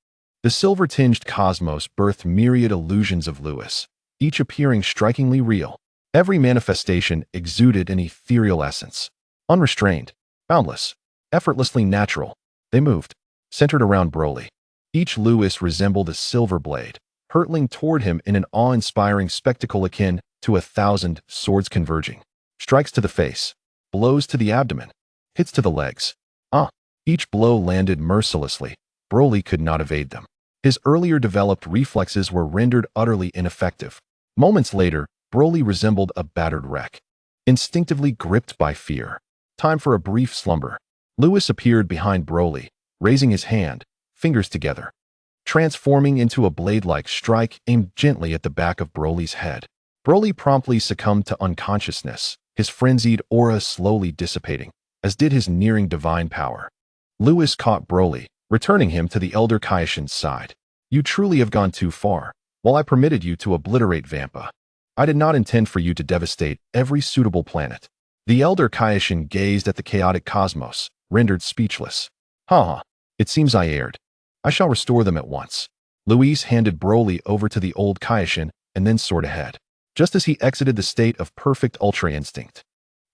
the silver-tinged cosmos birthed myriad illusions of Lewis, each appearing strikingly real. Every manifestation exuded an ethereal essence. Unrestrained, boundless, effortlessly natural, they moved, centered around Broly. Each Lewis resembled a silver blade, hurtling toward him in an awe-inspiring spectacle akin to 1,000 swords converging. Strikes to the face, blows to the abdomen, hits to the legs. Each blow landed mercilessly. Broly could not evade them. His earlier developed reflexes were rendered utterly ineffective. Moments later, Broly resembled a battered wreck, instinctively gripped by fear. Time for a brief slumber. Lewis appeared behind Broly, raising his hand, fingers together, transforming into a blade-like strike aimed gently at the back of Broly's head. Broly promptly succumbed to unconsciousness, his frenzied aura slowly dissipating, as did his nearing divine power. Lewis caught Broly, returning him to the Elder Kaioshin's side. You truly have gone too far. While I permitted you to obliterate Vampa, I did not intend for you to devastate every suitable planet. The Elder Kaioshin gazed at the chaotic cosmos, rendered speechless. It seems I erred. I shall restore them at once. Luis handed Broly over to the old Kaioshin and then soared ahead. Just as he exited the state of perfect Ultra Instinct,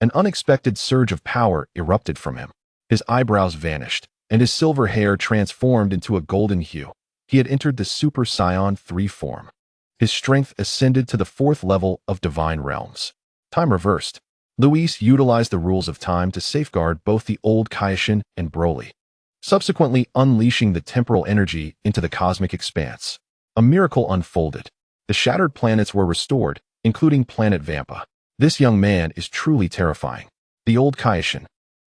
an unexpected surge of power erupted from him. His eyebrows vanished, and his silver hair transformed into a golden hue. He had entered the Super Saiyan 3 form. His strength ascended to the 4th level of Divine Realms. Time reversed. Luis utilized the rules of time to safeguard both the old Kaioshin and Broly, subsequently unleashing the temporal energy into the cosmic expanse. A miracle unfolded. The shattered planets were restored, including planet Vampa. This young man is truly terrifying. The old Kaioshin,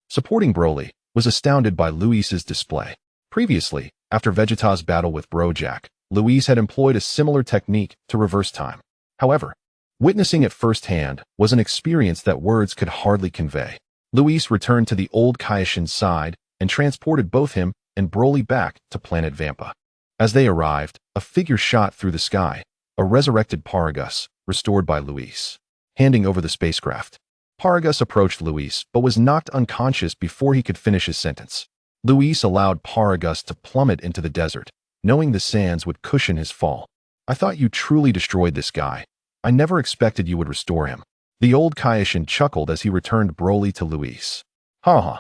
supporting Broly, was astounded by Luis's display. Previously, after Vegeta's battle with Brojack, Luis had employed a similar technique to reverse time. However, witnessing it firsthand was an experience that words could hardly convey. Luis returned to the old Kaioshin's side and transported both him and Broly back to planet Vampa. As they arrived, a figure shot through the sky, a resurrected Paragus, restored by Luis, handing over the spacecraft. Paragus approached Luis but was knocked unconscious before he could finish his sentence. Luis allowed Paragus to plummet into the desert, knowing the sands would cushion his fall. I thought you truly destroyed this guy. I never expected you would restore him. The old Kaioshin chuckled as he returned Broly to Luis. I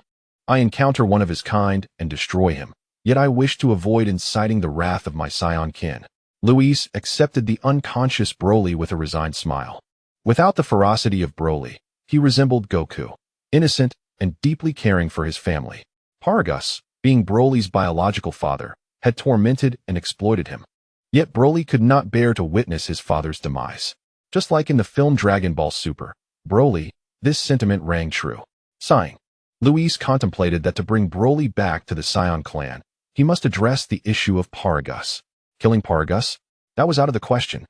encounter one of his kind and destroy him, yet I wish to avoid inciting the wrath of my Saiyan kin. Luis accepted the unconscious Broly with a resigned smile. Without the ferocity of Broly, he resembled Goku, innocent and deeply caring for his family. Paragus, being Broly's biological father, had tormented and exploited him. Yet Broly could not bear to witness his father's demise. Just like in the film Dragon Ball Super, Broly, this sentiment rang true. Sighing, Luis contemplated that to bring Broly back to the Saiyan clan, he must address the issue of Paragus. Killing Paragus? That was out of the question.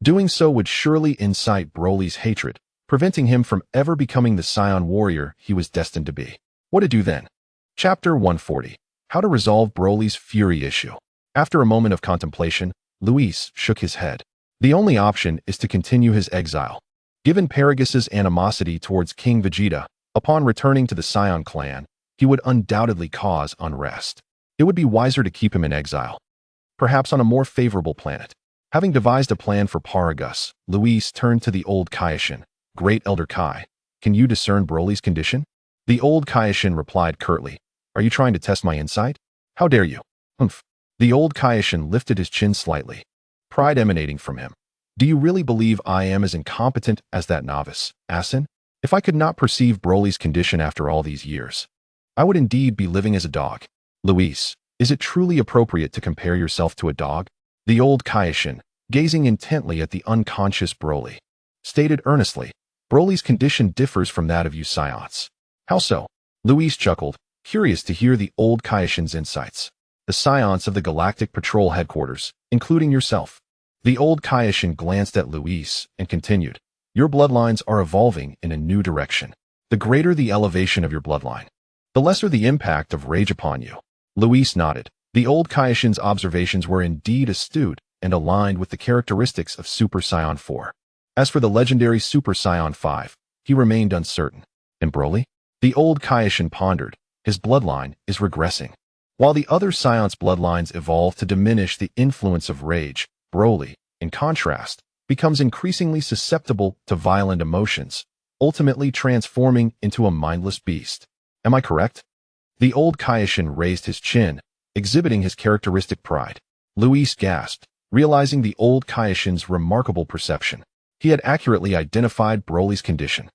Doing so would surely incite Broly's hatred, preventing him from ever becoming the Saiyan warrior he was destined to be. What to do then? Chapter 140. How to resolve Broly's fury issue. After a moment of contemplation, Luis shook his head. The only option is to continue his exile. Given Paragus's animosity towards King Vegeta, upon returning to the Saiyan clan, he would undoubtedly cause unrest. It would be wiser to keep him in exile, perhaps on a more favorable planet. Having devised a plan for Paragus, Luis turned to the old Kaioshin. Great Elder Kai, can you discern Broly's condition? The old Kaioshin replied curtly, are you trying to test my insight? How dare you? Humph. The old Kaioshin lifted his chin slightly, pride emanating from him. Do you really believe I am as incompetent as that novice, Asin? If I could not perceive Broly's condition after all these years, I would indeed be living as a dog. Luis, is it truly appropriate to compare yourself to a dog? The old Kaioshin, gazing intently at the unconscious Broly, stated earnestly, Broly's condition differs from that of you Saiyans. How so? Luis chuckled, curious to hear the old Kaioshin's insights. The Saiyans of the Galactic Patrol Headquarters, including yourself. The old Kaioshin glanced at Luis and continued, your bloodlines are evolving in a new direction. The greater the elevation of your bloodline, the lesser the impact of rage upon you. Luis nodded. The old Kaioshin's observations were indeed astute and aligned with the characteristics of Super Saiyan 4. As for the legendary Super Saiyan 5, he remained uncertain. And Broly? The old Kaioshin pondered. His bloodline is regressing. While the other Saiyans' bloodlines evolve to diminish the influence of rage, Broly, in contrast, becomes increasingly susceptible to violent emotions, ultimately transforming into a mindless beast. Am I correct? The old Kaioshin raised his chin, exhibiting his characteristic pride. Luis gasped, realizing the old Kaioshin's remarkable perception. He had accurately identified Broly's condition.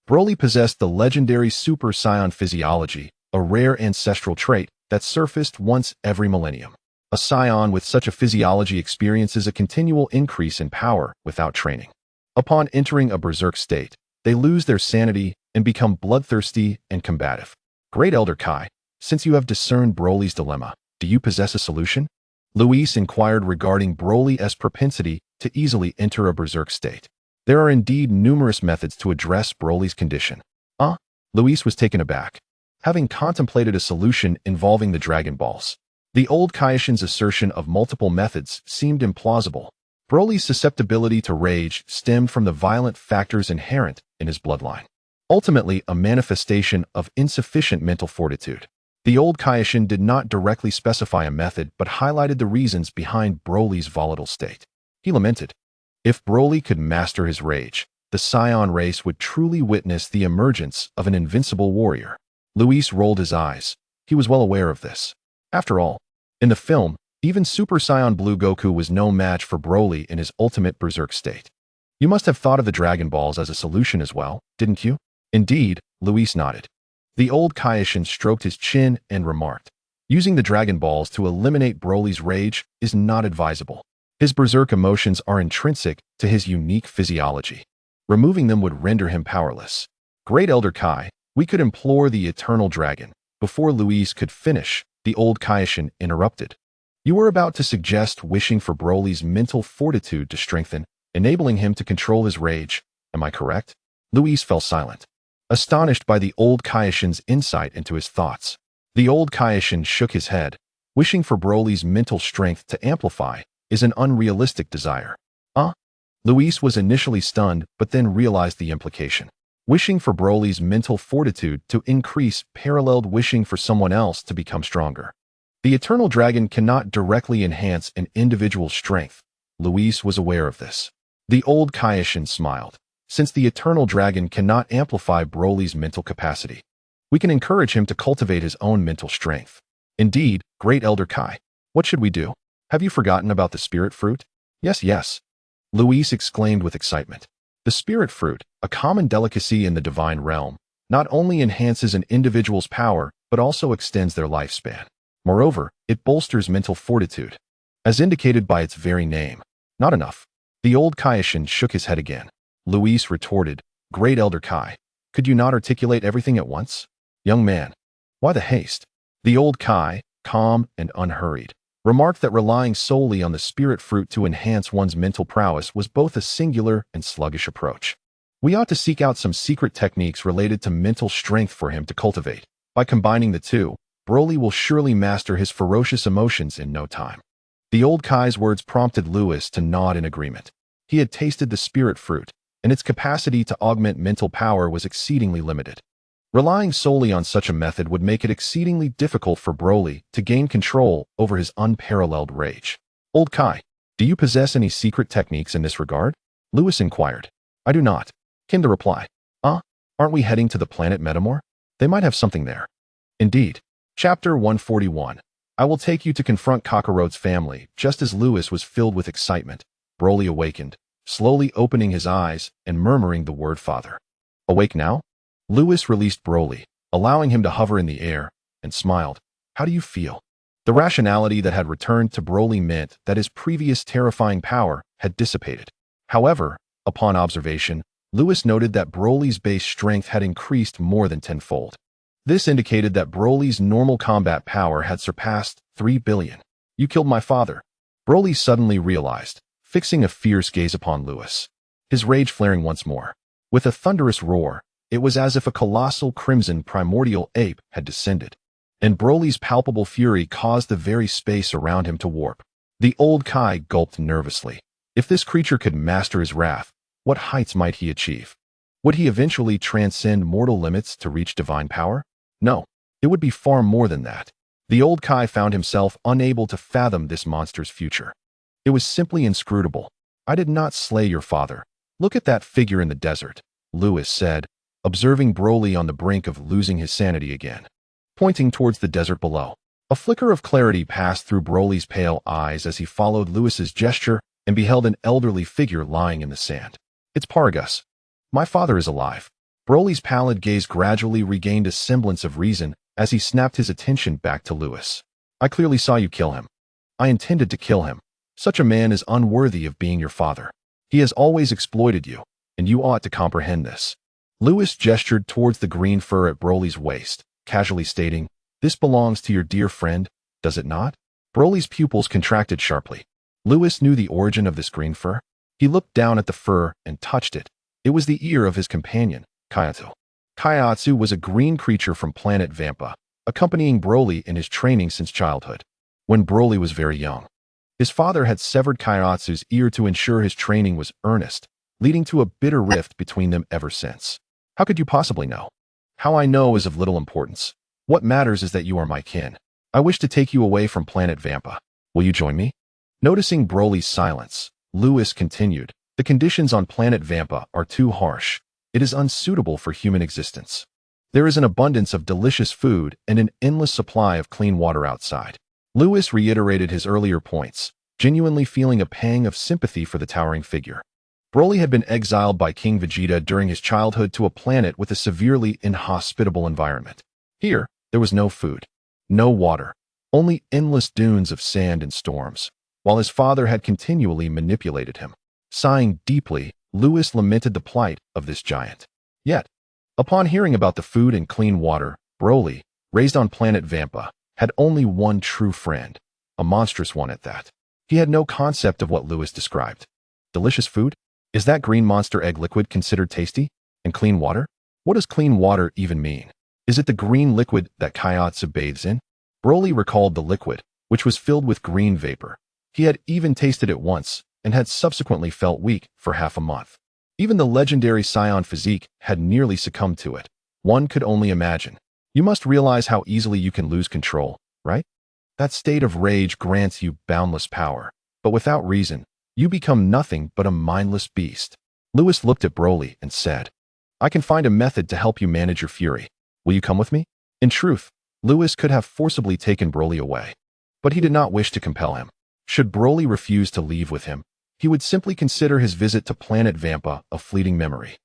Broly possessed the legendary Super Saiyan physiology, a rare ancestral trait that surfaced once every millennium. A Saiyan with such a physiology experiences a continual increase in power without training. Upon entering a berserk state, they lose their sanity and become bloodthirsty and combative. Great Elder Kai, since you have discerned Broly's dilemma, do you possess a solution? Luis inquired regarding Broly's propensity to easily enter a berserk state. There are indeed numerous methods to address Broly's condition. Luis was taken aback, having contemplated a solution involving the Dragon Balls. The old Kaioshin's assertion of multiple methods seemed implausible. Broly's susceptibility to rage stemmed from the violent factors inherent in his bloodline, ultimately a manifestation of insufficient mental fortitude. The old Kaioshin did not directly specify a method but highlighted the reasons behind Broly's volatile state. He lamented, if Broly could master his rage, the Saiyan race would truly witness the emergence of an invincible warrior. Luis rolled his eyes. He was well aware of this. After all, in the film, even Super Saiyan Blue Goku was no match for Broly in his ultimate berserk state. You must have thought of the Dragon Balls as a solution as well, didn't you? Indeed, Luis nodded. The old Kaioshin stroked his chin and remarked, using the Dragon Balls to eliminate Broly's rage is not advisable. His berserk emotions are intrinsic to his unique physiology. Removing them would render him powerless. Great Elder Kai, we could implore the Eternal Dragon. Before Luis could finish, the old Kaioshin interrupted. You were about to suggest wishing for Broly's mental fortitude to strengthen, enabling him to control his rage. Am I correct? Luis fell silent, astonished by the old Kaioshin's insight into his thoughts. The old Kaioshin shook his head. Wishing for Broly's mental strength to amplify is an unrealistic desire. Luis was initially stunned but then realized the implication. Wishing for Broly's mental fortitude to increase paralleled wishing for someone else to become stronger. The Eternal Dragon cannot directly enhance an individual's strength. Luis was aware of this. The old Kaioshin smiled. Since the Eternal Dragon cannot amplify Broly's mental capacity, we can encourage him to cultivate his own mental strength. Indeed, Great Elder Kai, what should we do? Have you forgotten about the spirit fruit? Yes. Luis exclaimed with excitement. The spirit fruit, a common delicacy in the divine realm, not only enhances an individual's power, but also extends their lifespan. Moreover, it bolsters mental fortitude, as indicated by its very name. Not enough. The old Kaioshin shook his head again. Luis retorted, Great Elder Kai, could you not articulate everything at once? Young man, why the haste? The old Kai, calm and unhurried, remarked that relying solely on the spirit fruit to enhance one's mental prowess was both a singular and sluggish approach. We ought to seek out some secret techniques related to mental strength for him to cultivate. By combining the two, Broly will surely master his ferocious emotions in no time. The old Kai's words prompted Lewis to nod in agreement. He had tasted the spirit fruit, and its capacity to augment mental power was exceedingly limited. Relying solely on such a method would make it exceedingly difficult for Broly to gain control over his unparalleled rage. Old Kai, do you possess any secret techniques in this regard? Lewis inquired. I do not, came the reply. Aren't we heading to the planet Metamor? They might have something there. Indeed. Chapter 141. I will take you to confront Kakaroto's family. Just as Lewis was filled with excitement, Broly awakened, slowly opening his eyes and murmuring the word father. Awake now? Lewis released Broly, allowing him to hover in the air, and smiled. How do you feel? The rationality that had returned to Broly meant that his previous terrifying power had dissipated. However, upon observation, Lewis noted that Broly's base strength had increased more than tenfold. This indicated that Broly's normal combat power had surpassed 3 billion. You killed my father. Broly suddenly realized, fixing a fierce gaze upon Lewis, his rage flaring once more. With a thunderous roar, it was as if a colossal crimson primordial ape had descended, and Broly's palpable fury caused the very space around him to warp. The old Kai gulped nervously. If this creature could master his wrath, what heights might he achieve? Would he eventually transcend mortal limits to reach divine power? No, it would be far more than that. The old Kai found himself unable to fathom this monster's future. It was simply inscrutable. I did not slay your father. Look at that figure in the desert, Lewis said, observing Broly on the brink of losing his sanity again. Pointing towards the desert below, a flicker of clarity passed through Broly's pale eyes as he followed Lewis's gesture and beheld an elderly figure lying in the sand. It's Paragus. My father is alive. Broly's pallid gaze gradually regained a semblance of reason as he snapped his attention back to Lewis. I clearly saw you kill him. I intended to kill him. Such a man is unworthy of being your father. He has always exploited you, and you ought to comprehend this. Lewis gestured towards the green fur at Broly's waist, casually stating, This belongs to your dear friend, does it not? Broly's pupils contracted sharply. Lewis knew the origin of this green fur. He looked down at the fur and touched it. It was the ear of his companion, Kaiatsu. Kaiatsu was a green creature from planet Vampa, accompanying Broly in his training since childhood. When Broly was very young, his father had severed Kaiatsu's ear to ensure his training was earnest, leading to a bitter rift between them ever since. How could you possibly know? How I know is of little importance. What matters is that you are my kin. I wish to take you away from planet Vampa. Will you join me? Noticing Broly's silence, Lewis continued, The conditions on planet Vampa are too harsh. It is unsuitable for human existence. There is an abundance of delicious food and an endless supply of clean water outside. Lewis reiterated his earlier points, genuinely feeling a pang of sympathy for the towering figure. Broly had been exiled by King Vegeta during his childhood to a planet with a severely inhospitable environment. Here, there was no food, no water, only endless dunes of sand and storms, while his father had continually manipulated him. Sighing deeply, Lewis lamented the plight of this giant. Yet, upon hearing about the food and clean water, Broly, raised on planet Vampa, had only one true friend, a monstrous one at that. He had no concept of what Lewis described. Delicious food? Is that green monster egg liquid considered tasty? And clean water? What does clean water even mean? Is it the green liquid that Kaiatsu bathes in? Broly recalled the liquid, which was filled with green vapor. He had even tasted it once, and had subsequently felt weak for half a month. Even the legendary Saiyan physique had nearly succumbed to it. One could only imagine. You must realize how easily you can lose control, right? That state of rage grants you boundless power, but without reason, you become nothing but a mindless beast. Lewis looked at Broly and said, I can find a method to help you manage your fury. Will you come with me? In truth, Lewis could have forcibly taken Broly away, but he did not wish to compel him. Should Broly refuse to leave with him, he would simply consider his visit to planet Vampa a fleeting memory.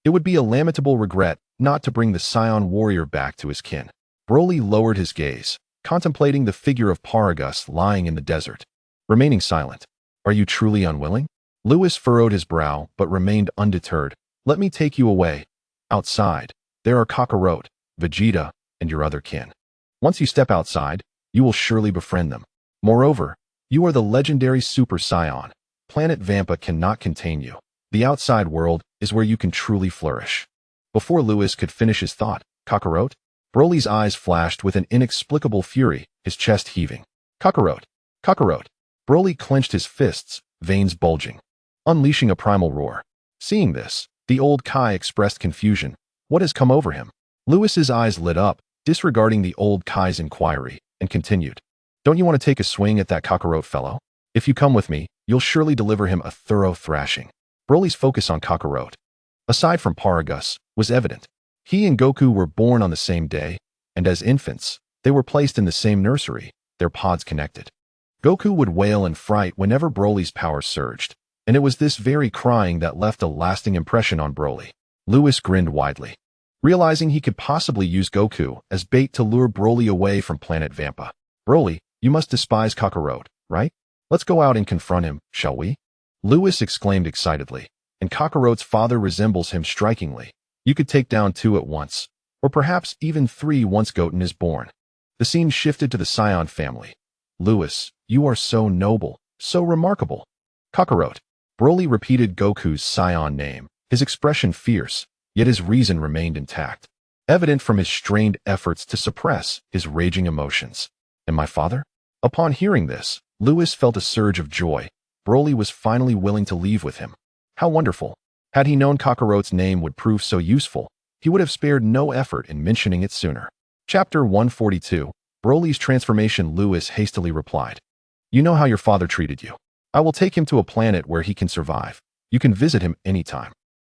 It would be a lamentable regret not to bring the Saiyan warrior back to his kin. Broly lowered his gaze, contemplating the figure of Paragus lying in the desert, remaining silent. Are you truly unwilling? Lewis furrowed his brow but remained undeterred. Let me take you away. Outside, there are Kakaroto, Vegeta, and your other kin. Once you step outside, you will surely befriend them. Moreover, you are the legendary Super Saiyan. Planet Vampa cannot contain you. The outside world is where you can truly flourish. Before Lewis could finish his thought, Kakarot? Broly's eyes flashed with an inexplicable fury, his chest heaving. Kakarot! Kakarot! Broly clenched his fists, veins bulging, unleashing a primal roar. Seeing this, the old Kai expressed confusion. What has come over him? Lewis's eyes lit up, disregarding the old Kai's inquiry, and continued. Don't you want to take a swing at that Kakarot fellow? If you come with me, you'll surely deliver him a thorough thrashing. Broly's focus on Kakarot, aside from Paragus, was evident. He and Goku were born on the same day, and as infants, they were placed in the same nursery, their pods connected. Goku would wail in fright whenever Broly's power surged, and it was this very crying that left a lasting impression on Broly. Lewis grinned widely, realizing he could possibly use Goku as bait to lure Broly away from Planet Vampa. Broly, you must despise Kakarot, right? Let's go out and confront him, shall we? Lewis exclaimed excitedly, and Kakarot's father resembles him strikingly. You could take down 2 at once, or perhaps even 3 once Goten is born. The scene shifted to the Saiyan family. Lewis, you are so noble, so remarkable. Kakarot. Broly repeated Goku's Saiyan name, his expression fierce, yet his reason remained intact, evident from his strained efforts to suppress his raging emotions. And my father? Upon hearing this, Lewis felt a surge of joy. Broly was finally willing to leave with him. How wonderful! Had he known Kakarot's name would prove so useful, he would have spared no effort in mentioning it sooner. Chapter 142, Broly's Transformation. Lewis hastily replied. You know how your father treated you. I will take him to a planet where he can survive. You can visit him anytime.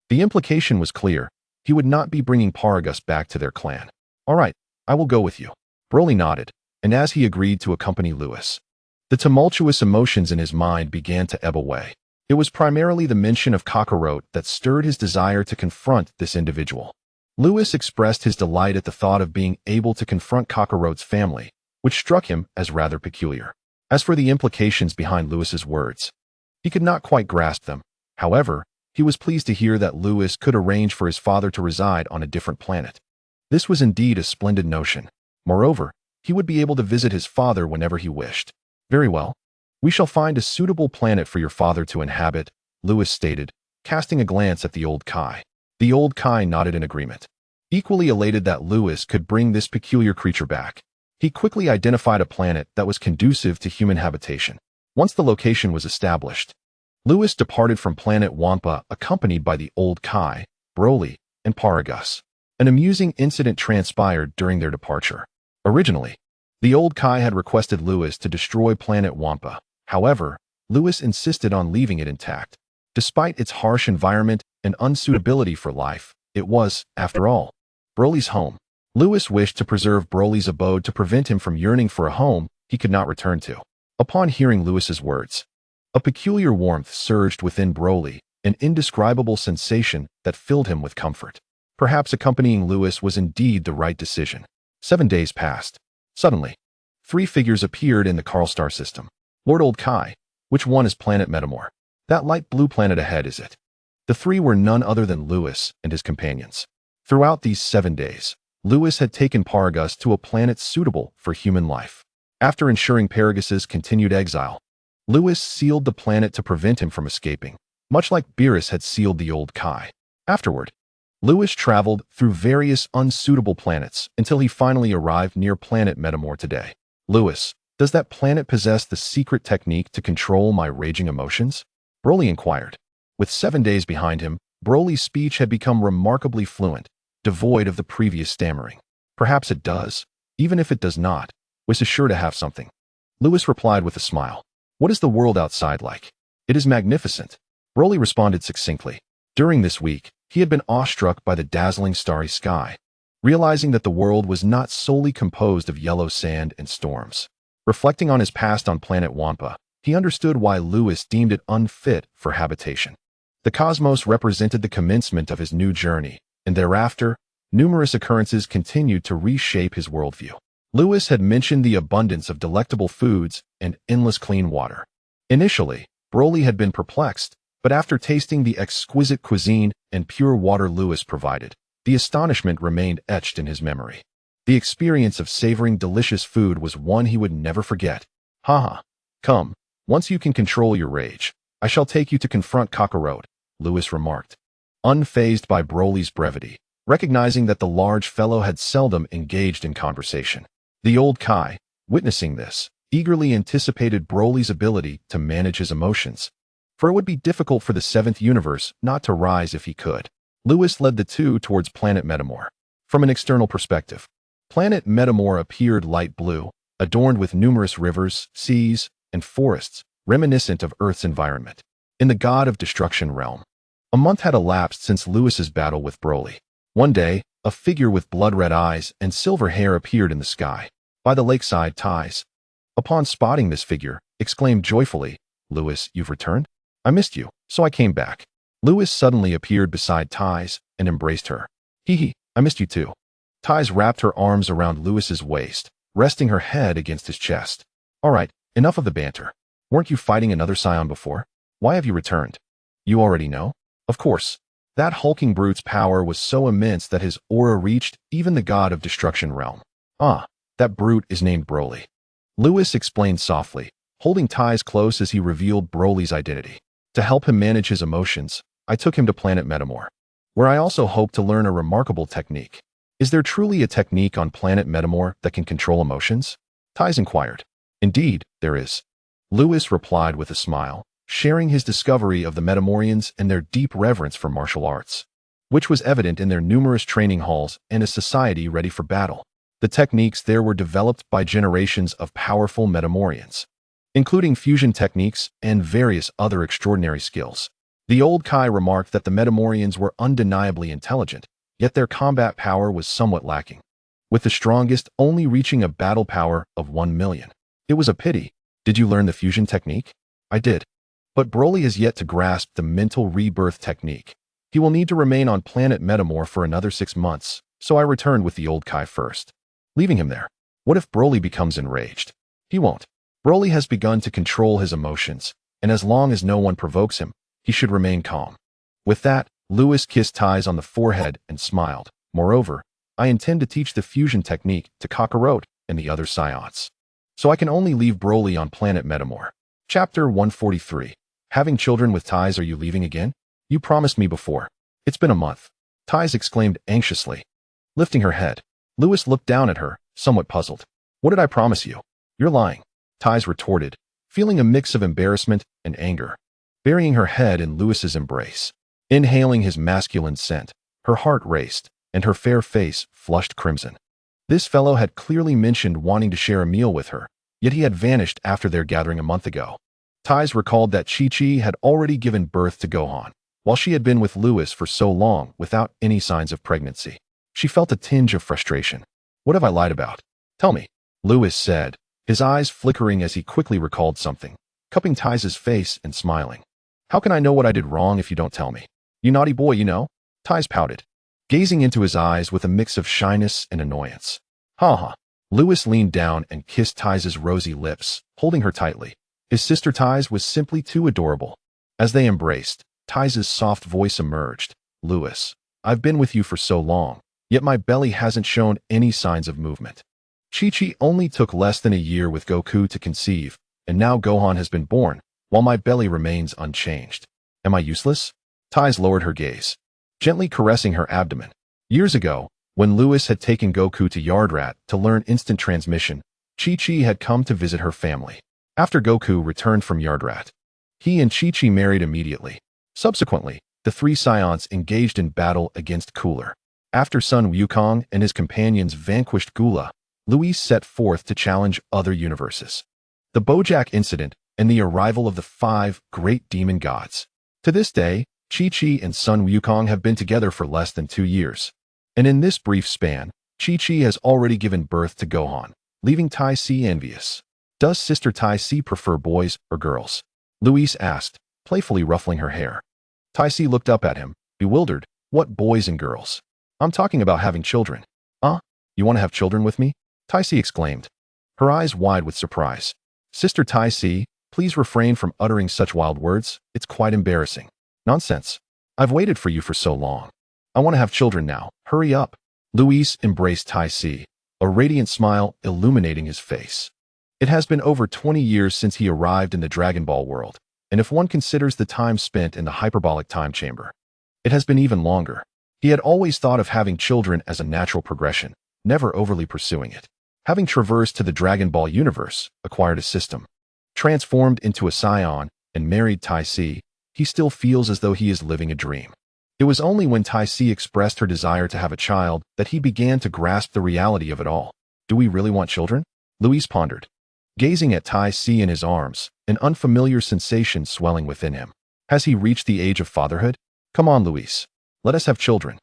The implication was clear. He would not be bringing Paragus back to their clan. All right, I will go with you. Broly nodded, and as he agreed to accompany Lewis, the tumultuous emotions in his mind began to ebb away. It was primarily the mention of Kakarot that stirred his desire to confront this individual. Lewis expressed his delight at the thought of being able to confront Kakarot's family, which struck him as rather peculiar. As for the implications behind Lewis's words, he could not quite grasp them. However, he was pleased to hear that Lewis could arrange for his father to reside on a different planet. This was indeed a splendid notion. Moreover, he would be able to visit his father whenever he wished. Very well. We shall find a suitable planet for your father to inhabit, Lewis stated, casting a glance at the old Kai. The old Kai nodded in agreement, equally elated that Lewis could bring this peculiar creature back. He quickly identified a planet that was conducive to human habitation. Once the location was established, Lewis departed from Planet Wampa accompanied by the old Kai, Broly, and Paragus. An amusing incident transpired during their departure. Originally, the old Kai had requested Lewis to destroy Planet Wampa. However, Lewis insisted on leaving it intact. Despite its harsh environment and unsuitability for life, it was, after all, Broly's home. Lewis wished to preserve Broly's abode to prevent him from yearning for a home he could not return to. Upon hearing Lewis's words, a peculiar warmth surged within Broly, an indescribable sensation that filled him with comfort. Perhaps accompanying Lewis was indeed the right decision. 7 days passed. Suddenly, 3 figures appeared in the Karlstar system. Lord Old Kai, which one is Planet Metamor? That light blue planet ahead, is it? The 3 were none other than Lewis and his companions. Throughout these 7 days, Lewis had taken Paragus to a planet suitable for human life. After ensuring Paragus's continued exile, Lewis sealed the planet to prevent him from escaping, much like Beerus had sealed the old Kai. Afterward, Lewis traveled through various unsuitable planets until he finally arrived near Planet Metamor today. Lewis, does that planet possess the secret technique to control my raging emotions? Broly inquired. With 7 days behind him, Broly's speech had become remarkably fluent, devoid of the previous stammering. Perhaps it does. Even if it does not, Whis is sure to have something. Lewis replied with a smile. What is the world outside like? It is magnificent. Broly responded succinctly. During this week, he had been awestruck by the dazzling starry sky, realizing that the world was not solely composed of yellow sand and storms. Reflecting on his past on Planet Wampa, he understood why Lewis deemed it unfit for habitation. The cosmos represented the commencement of his new journey, and thereafter, numerous occurrences continued to reshape his worldview. Lewis had mentioned the abundance of delectable foods and endless clean water. Initially, Broly had been perplexed, but after tasting the exquisite cuisine and pure water Lewis provided, the astonishment remained etched in his memory. The experience of savoring delicious food was one he would never forget. Haha. Come, once you can control your rage, I shall take you to confront Kakarot, Lewis remarked, unfazed by Broly's brevity, recognizing that the large fellow had seldom engaged in conversation. The old Kai, witnessing this, eagerly anticipated Broly's ability to manage his emotions, for it would be difficult for the seventh universe not to rise if he could. Lewis led the two towards planet Metamor. From an external perspective, planet Metamor appeared light blue, adorned with numerous rivers, seas, and forests, reminiscent of Earth's environment. In the God of Destruction realm, a month had elapsed since Lewis's battle with Broly. One day, a figure with blood-red eyes and silver hair appeared in the sky, by the lakeside ties. Upon spotting this figure, exclaimed joyfully, "Lewis, you've returned? I missed you, so I came back." Lewis suddenly appeared beside Ties and embraced her. "Hee, I missed you too." Ties wrapped her arms around Lewis's waist, resting her head against his chest. "All right, enough of the banter. Weren't you fighting another Saiyan before? Why have you returned?" "You already know?" "Of course." That hulking brute's power was so immense that his aura reached even the God of Destruction realm. "Ah, that brute is named Broly," Lewis explained softly, holding Ties close as he revealed Broly's identity. To help him manage his emotions, I took him to planet Metamor, where I also hope to learn a remarkable technique. "Is there truly a technique on planet Metamor that can control emotions?" Ties inquired. "Indeed, there is," Lewis replied with a smile, sharing his discovery of the Metamorians and their deep reverence for martial arts, which was evident in their numerous training halls and a society ready for battle. The techniques there were developed by generations of powerful Metamorians, including fusion techniques and various other extraordinary skills. The old Kai remarked that the Metamorians were undeniably intelligent, yet their combat power was somewhat lacking, with the strongest only reaching a battle power of 1 million. It was a pity. "Did you learn the fusion technique?" "I did. But Broly has yet to grasp the mental rebirth technique. He will need to remain on planet Metamor for another 6 months, so I returned with the old Kai first." "Leaving him there? What if Broly becomes enraged?" "He won't. Broly has begun to control his emotions, and as long as no one provokes him, he should remain calm." With that, Lewis kissed Ties on the forehead and smiled. "Moreover, I intend to teach the fusion technique to Kakarot and the other Saiyans, so I can only leave Broly on planet Metamor." Chapter 143. Having children with Ties. "Are you leaving again? You promised me before." "It's been a month," Ties exclaimed anxiously. Lifting her head, Lewis looked down at her, somewhat puzzled. "What did I promise you?" "You're lying," Ties retorted, feeling a mix of embarrassment and anger. Burying her head in Lewis's embrace, inhaling his masculine scent, her heart raced, and her fair face flushed crimson. This fellow had clearly mentioned wanting to share a meal with her, yet he had vanished after their gathering a month ago. Ties recalled that Chi-Chi had already given birth to Gohan, while she had been with Lewis for so long without any signs of pregnancy. She felt a tinge of frustration. "What have I lied about? Tell me," Lewis said, his eyes flickering as he quickly recalled something, cupping Ties' face and smiling. "How can I know what I did wrong if you don't tell me? You naughty boy, you know." Ties pouted, gazing into his eyes with a mix of shyness and annoyance. "Ha ha." Lewis leaned down and kissed Ties' rosy lips, holding her tightly. His sister Ties was simply too adorable. As they embraced, Ties' soft voice emerged. "Lewis, I've been with you for so long, yet my belly hasn't shown any signs of movement. Chi-Chi only took less than a year with Goku to conceive, and now Gohan has been born, while my belly remains unchanged. Am I useless?" Ties lowered her gaze, gently caressing her abdomen. Years ago, when Lewis had taken Goku to Yardrat to learn instant transmission, Chi-Chi had come to visit her family. After Goku returned from Yardrat, he and Chi-Chi married immediately. Subsequently, the three Saiyans engaged in battle against Cooler. After Sun Wukong and his companions vanquished Gula, Luis set forth to challenge other universes. The Bojack incident and the arrival of the 5 great demon gods. To this day, Chi-Chi and Sun Wukong have been together for less than 2 years. And in this brief span, Chi-Chi has already given birth to Gohan, leaving Tai Si envious. "Does Sister Tai Si prefer boys or girls?" Luis asked, playfully ruffling her hair. Tai Si looked up at him, bewildered. "What boys and girls? I'm talking about having children." You want to have children with me?" Tai Si exclaimed, her eyes wide with surprise. "Sister Tai Si, please refrain from uttering such wild words. It's quite embarrassing." "Nonsense. I've waited for you for so long. I want to have children now. Hurry up." Luis embraced Tai Si, a radiant smile illuminating his face. It has been over 20 years since he arrived in the Dragon Ball world, and if one considers the time spent in the hyperbolic time chamber, it has been even longer. He had always thought of having children as a natural progression, never overly pursuing it. Having traversed to the Dragon Ball universe, acquired a system, transformed into a Saiyan, and married Tai Si, he still feels as though he is living a dream. It was only when Tai Si expressed her desire to have a child that he began to grasp the reality of it all. Do we really want children? Luis pondered, gazing at Tai Si in his arms, an unfamiliar sensation swelling within him. Has he reached the age of fatherhood? Come on, Luis. Let us have children.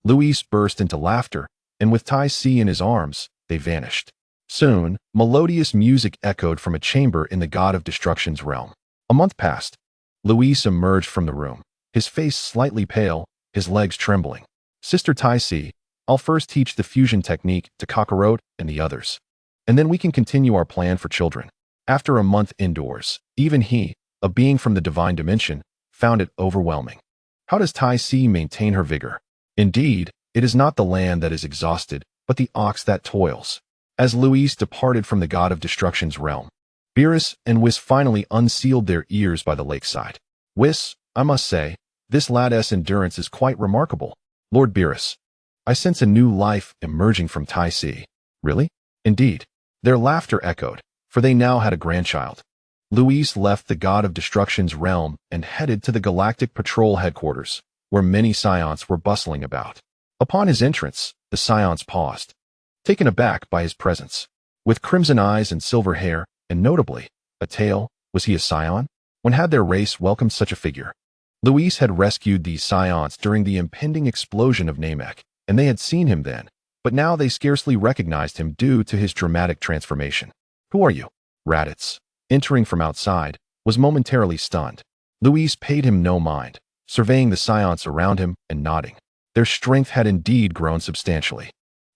Luis burst into laughter, and with Tai Si in his arms, they vanished. Soon, melodious music echoed from a chamber in the God of Destruction's realm. A month passed. Luis emerged from the room, his face slightly pale, his legs trembling. Sister Tai Si, I'll first teach the fusion technique to Kakarot and the others, and then we can continue our plan for children. After a month indoors, even he, a being from the divine dimension, found it overwhelming. How does Tai Si maintain her vigor? Indeed, it is not the land that is exhausted, but the ox that toils. As Luis departed from the God of Destruction's realm, Beerus and Whis finally unsealed their ears by the lakeside. Whis, I must say, this lad's endurance is quite remarkable. Lord Beerus, I sense a new life emerging from Tai Si. Really? Indeed. Their laughter echoed, for they now had a grandchild. Luis left the God of Destruction's realm and headed to the Galactic Patrol headquarters, where many Saiyans were bustling about. Upon his entrance, the Saiyans paused, taken aback by his presence. With crimson eyes and silver hair, and notably, a tail, was he a Saiyan? When had their race welcomed such a figure? Luis had rescued these Saiyans during the impending explosion of Namek, and they had seen him then, but now they scarcely recognized him due to his dramatic transformation. Who are you? Raditz, entering from outside, was momentarily stunned. Luis paid him no mind, surveying the Saiyans around him and nodding. Their strength had indeed grown substantially.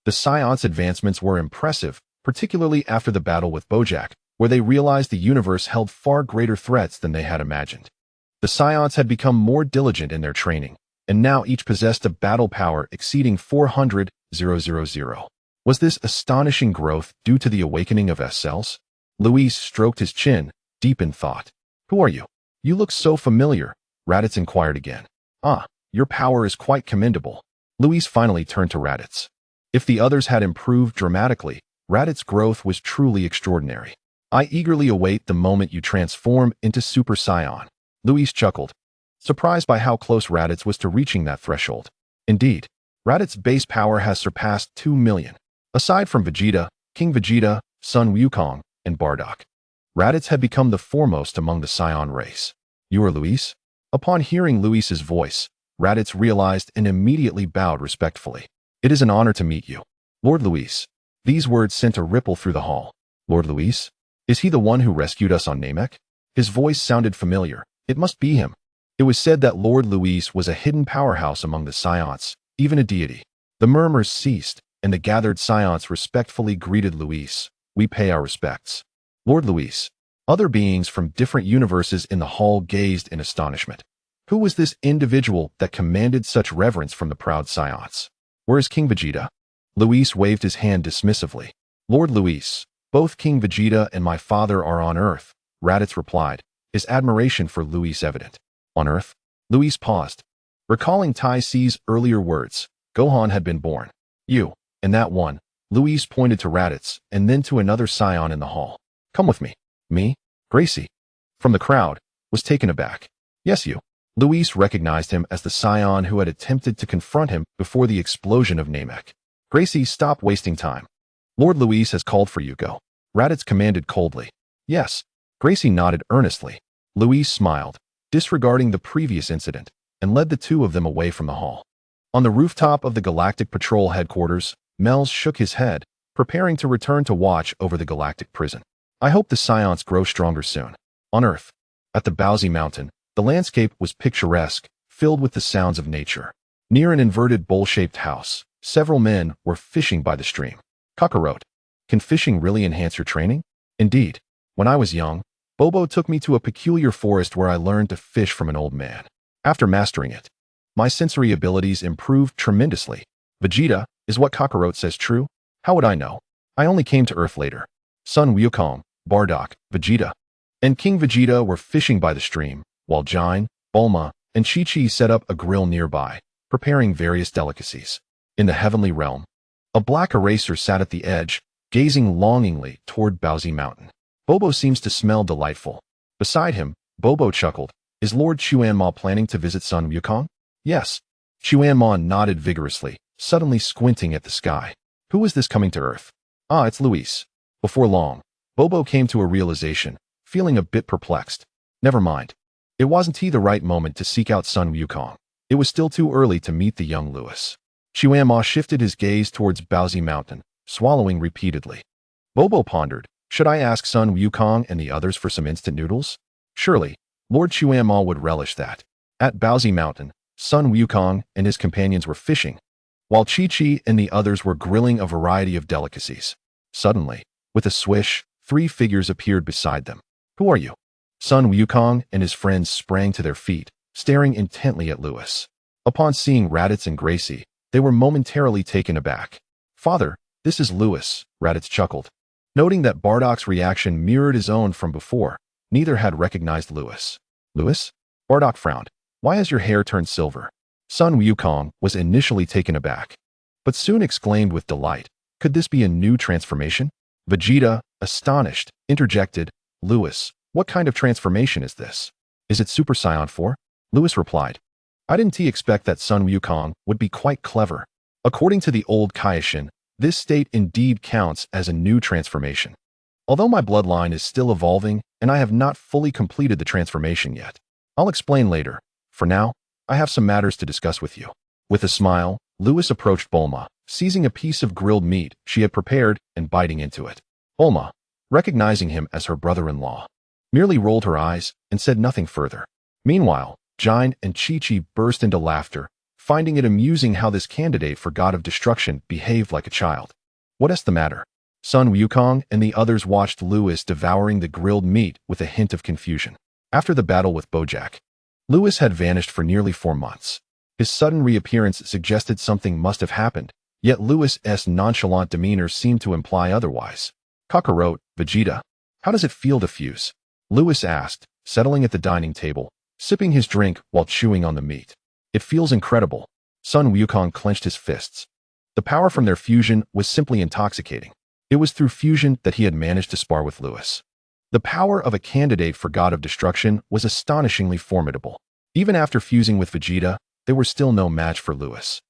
The Saiyans' advancements were impressive, particularly after the battle with Bojack, where they realized the universe held far greater threats than they had imagined. The Saiyans had become more diligent in their training, and now each possessed a battle power exceeding 400,000. Was this astonishing growth due to the awakening of S-cells? Luis stroked his chin, deep in thought. Who are you? You look so familiar, Raditz inquired again. Ah, your power is quite commendable. Luis finally turned to Raditz. If the others had improved dramatically, Raditz's growth was truly extraordinary. I eagerly await the moment you transform into Super Saiyan. Luis chuckled, surprised by how close Raditz was to reaching that threshold. Indeed, Raditz's base power has surpassed 2 million. Aside from Vegeta, King Vegeta, Sun Wukong, and Bardock, Raditz had become the foremost among the Saiyan race. You are Luis? Upon hearing Luis's voice, Raditz realized and immediately bowed respectfully. It is an honor to meet you, Lord Luis. These words sent a ripple through the hall. Lord Luis? Is he the one who rescued us on Namek? His voice sounded familiar. It must be him. It was said that Lord Luis was a hidden powerhouse among the Saiyans, even a deity. The murmurs ceased, and the gathered Saiyans respectfully greeted Luis. We pay our respects. Lord Luis. Other beings from different universes in the hall gazed in astonishment. Who was this individual that commanded such reverence from the proud Saiyans? Where is King Vegeta? Luis waved his hand dismissively. Lord Luis, both King Vegeta and my father are on Earth, Raditz replied, his admiration for Luis evident. On Earth? Luis paused. Recalling Tai Si's earlier words, Gohan had been born. You, and that one, Luis pointed to Raditz and then to another Saiyan in the hall. Come with me. Me? Gracie? From the crowd, was taken aback. Yes, you. Luis recognized him as the Saiyan who had attempted to confront him before the explosion of Namek. Gracie, stop wasting time. Lord Luis has called for you, go. Raditz commanded coldly. Yes. Gracie nodded earnestly. Luis smiled, disregarding the previous incident, and led the two of them away from the hall. On the rooftop of the Galactic Patrol headquarters, Melz shook his head, preparing to return to watch over the galactic prison. I hope the Saiyans grow stronger soon. On Earth, at the Bowsy Mountain, the landscape was picturesque, filled with the sounds of nature. Near an inverted bowl-shaped house, several men were fishing by the stream. Kakarot, can fishing really enhance your training? Indeed. When I was young, Bobo took me to a peculiar forest where I learned to fish from an old man. After mastering it, my sensory abilities improved tremendously. Vegeta, is what Kakarot says true? How would I know? I only came to Earth later. Sun Wukong, Bardock, Vegeta, and King Vegeta were fishing by the stream, while Jine, Bulma, and Chi-Chi set up a grill nearby, preparing various delicacies. In the heavenly realm, a black eraser sat at the edge, gazing longingly toward Bowsy Mountain. Bobo seems to smell delightful. Beside him, Bobo chuckled. Is Lord Chuanma planning to visit Sun Wukong? Yes. Chuanma nodded vigorously, suddenly squinting at the sky. Who is this coming to Earth? Ah, it's Luis. Before long, Bobo came to a realization, feeling a bit perplexed. Never mind. It wasn't the right moment to seek out Sun Wukong. It was still too early to meet the young Luis. Chuanma shifted his gaze towards Bowsy Mountain, swallowing repeatedly. Bobo pondered, should I ask Sun Wukong and the others for some instant noodles? Surely, Lord Chuanma would relish that. At Bowsy Mountain, Sun Wukong and his companions were fishing, while Chi-Chi and the others were grilling a variety of delicacies. Suddenly, with a swish, 3 figures appeared beside them. Who are you? Sun Wukong and his friends sprang to their feet, staring intently at Luis. Upon seeing Raditz and Gracie, they were momentarily taken aback. Father, this is Luis, Raditz chuckled. Noting that Bardock's reaction mirrored his own from before, neither had recognized Luis. Luis? Bardock frowned. Why has your hair turned silver? Sun Wukong was initially taken aback, but soon exclaimed with delight, could this be a new transformation? Vegeta, astonished, interjected, Luis, what kind of transformation is this? Is it Super Saiyan 4? Luis replied, I didn't expect that Sun Wukong would be quite clever. According to the old Kaioshin, this state indeed counts as a new transformation. Although my bloodline is still evolving and I have not fully completed the transformation yet. I'll explain later. For now, I have some matters to discuss with you. With a smile, Luis approached Bulma, seizing a piece of grilled meat she had prepared and biting into it. Bulma, recognizing him as her brother-in-law, merely rolled her eyes and said nothing further. Meanwhile, Jine and Chi-Chi burst into laughter, finding it amusing how this candidate for God of Destruction behaved like a child. What is the matter? Sun Wukong and the others watched Luis devouring the grilled meat with a hint of confusion. After the battle with Bojack, Luis had vanished for nearly 4 months. His sudden reappearance suggested something must have happened, yet Luis's nonchalant demeanor seemed to imply otherwise. Kakarot, Vegeta, how does it feel to fuse? Luis asked, settling at the dining table, sipping his drink while chewing on the meat. It feels incredible. Sun Wukong clenched his fists. The power from their fusion was simply intoxicating. It was through fusion that he had managed to spar with Luis. The power of a candidate for God of Destruction was astonishingly formidable. Even after fusing with Vegeta, they were still no match for Luis,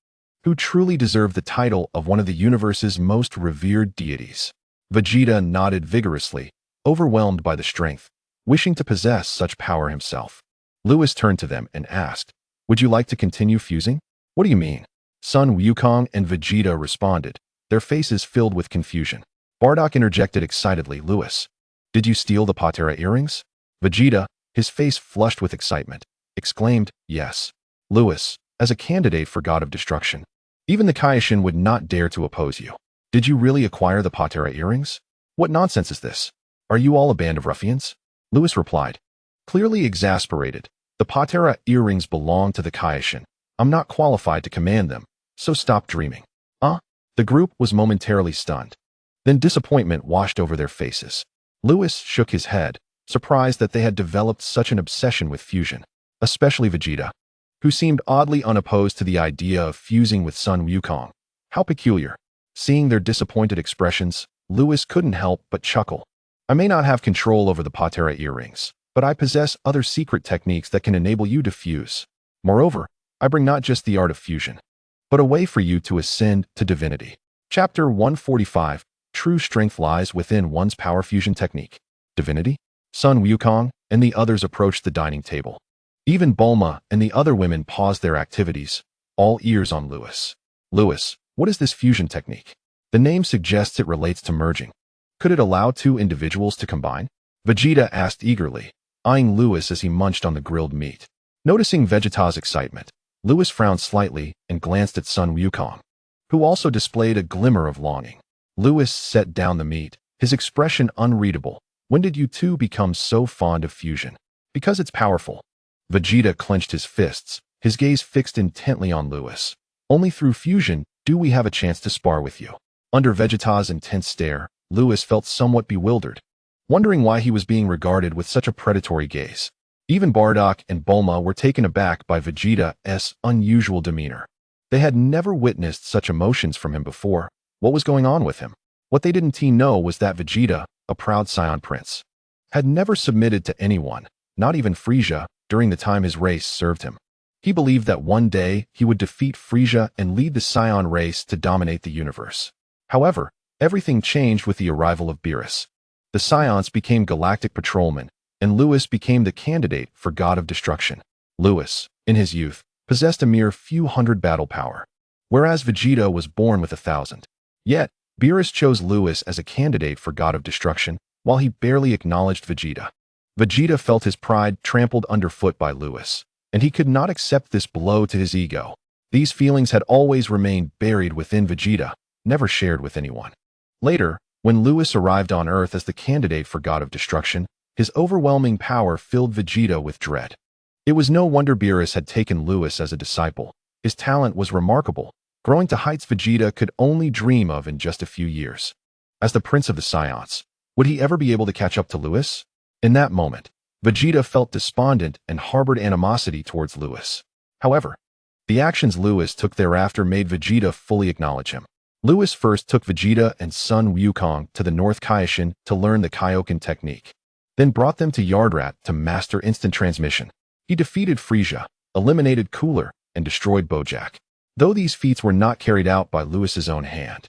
who truly deserved the title of one of the universe's most revered deities. Vegeta nodded vigorously, overwhelmed by the strength, wishing to possess such power himself. Luis turned to them and asked, would you like to continue fusing? What do you mean? Sun Wukong and Vegeta responded, their faces filled with confusion. Bardock interjected excitedly, Luis, did you steal the Patera earrings? Vegeta, his face flushed with excitement, exclaimed, yes. Luis, as a candidate for God of Destruction, even the Kaioshin would not dare to oppose you. Did you really acquire the Patera earrings? What nonsense is this? Are you all a band of ruffians? Luis replied, clearly exasperated, the Patera earrings belong to the Kaioshin. I'm not qualified to command them, so stop dreaming. The group was momentarily stunned. Then disappointment washed over their faces. Luis shook his head, surprised that they had developed such an obsession with fusion, especially Vegeta, who seemed oddly unopposed to the idea of fusing with Sun Wukong. How peculiar. Seeing their disappointed expressions, Luis couldn't help but chuckle. I may not have control over the Patera earrings, but I possess other secret techniques that can enable you to fuse. Moreover, I bring not just the art of fusion, but a way for you to ascend to divinity. Chapter 145, True Strength Lies Within One's Power Fusion Technique. Divinity? Sun Wukong and the others approached the dining table. Even Bulma and the other women paused their activities, all ears on Luis. Luis, what is this fusion technique? The name suggests it relates to merging. Could it allow 2 individuals to combine? Vegeta asked eagerly, eyeing Luis as he munched on the grilled meat. Noticing Vegeta's excitement, Luis frowned slightly and glanced at Sun Wukong, who also displayed a glimmer of longing. Luis set down the meat, his expression unreadable. When did you 2 become so fond of fusion? Because it's powerful. Vegeta clenched his fists, his gaze fixed intently on Luis. Only through fusion do we have a chance to spar with you. Under Vegeta's intense stare, Lewis felt somewhat bewildered, wondering why he was being regarded with such a predatory gaze. Even Bardock and Bulma were taken aback by Vegeta's unusual demeanor. They had never witnessed such emotions from him before. What was going on with him? What they didn't know was that Vegeta, a proud Saiyan prince, had never submitted to anyone, not even Frieza, during the time his race served him. He believed that one day he would defeat Frieza and lead the Saiyan race to dominate the universe. However, everything changed with the arrival of Beerus. The Saiyans became galactic patrolmen, and Lewis became the candidate for God of Destruction. Lewis, in his youth, possessed a mere few hundred battle power, whereas Vegeta was born with 1,000. Yet, Beerus chose Lewis as a candidate for God of Destruction, while he barely acknowledged Vegeta. Vegeta felt his pride trampled underfoot by Lewis, and he could not accept this blow to his ego. These feelings had always remained buried within Vegeta, never shared with anyone. Later, when Lewis arrived on Earth as the candidate for God of Destruction, his overwhelming power filled Vegeta with dread. It was no wonder Beerus had taken Lewis as a disciple. His talent was remarkable, growing to heights Vegeta could only dream of in just a few years. As the Prince of the Saiyans, would he ever be able to catch up to Lewis? In that moment, Vegeta felt despondent and harbored animosity towards Lewis. However, the actions Lewis took thereafter made Vegeta fully acknowledge him. Lewis first took Vegeta and son Wukong to the North Kaioken to learn the Kaioken technique, then brought them to Yardrat to master instant transmission. He defeated Frieza, eliminated Cooler, and destroyed Bojack. Though these feats were not carried out by Lewis's own hand,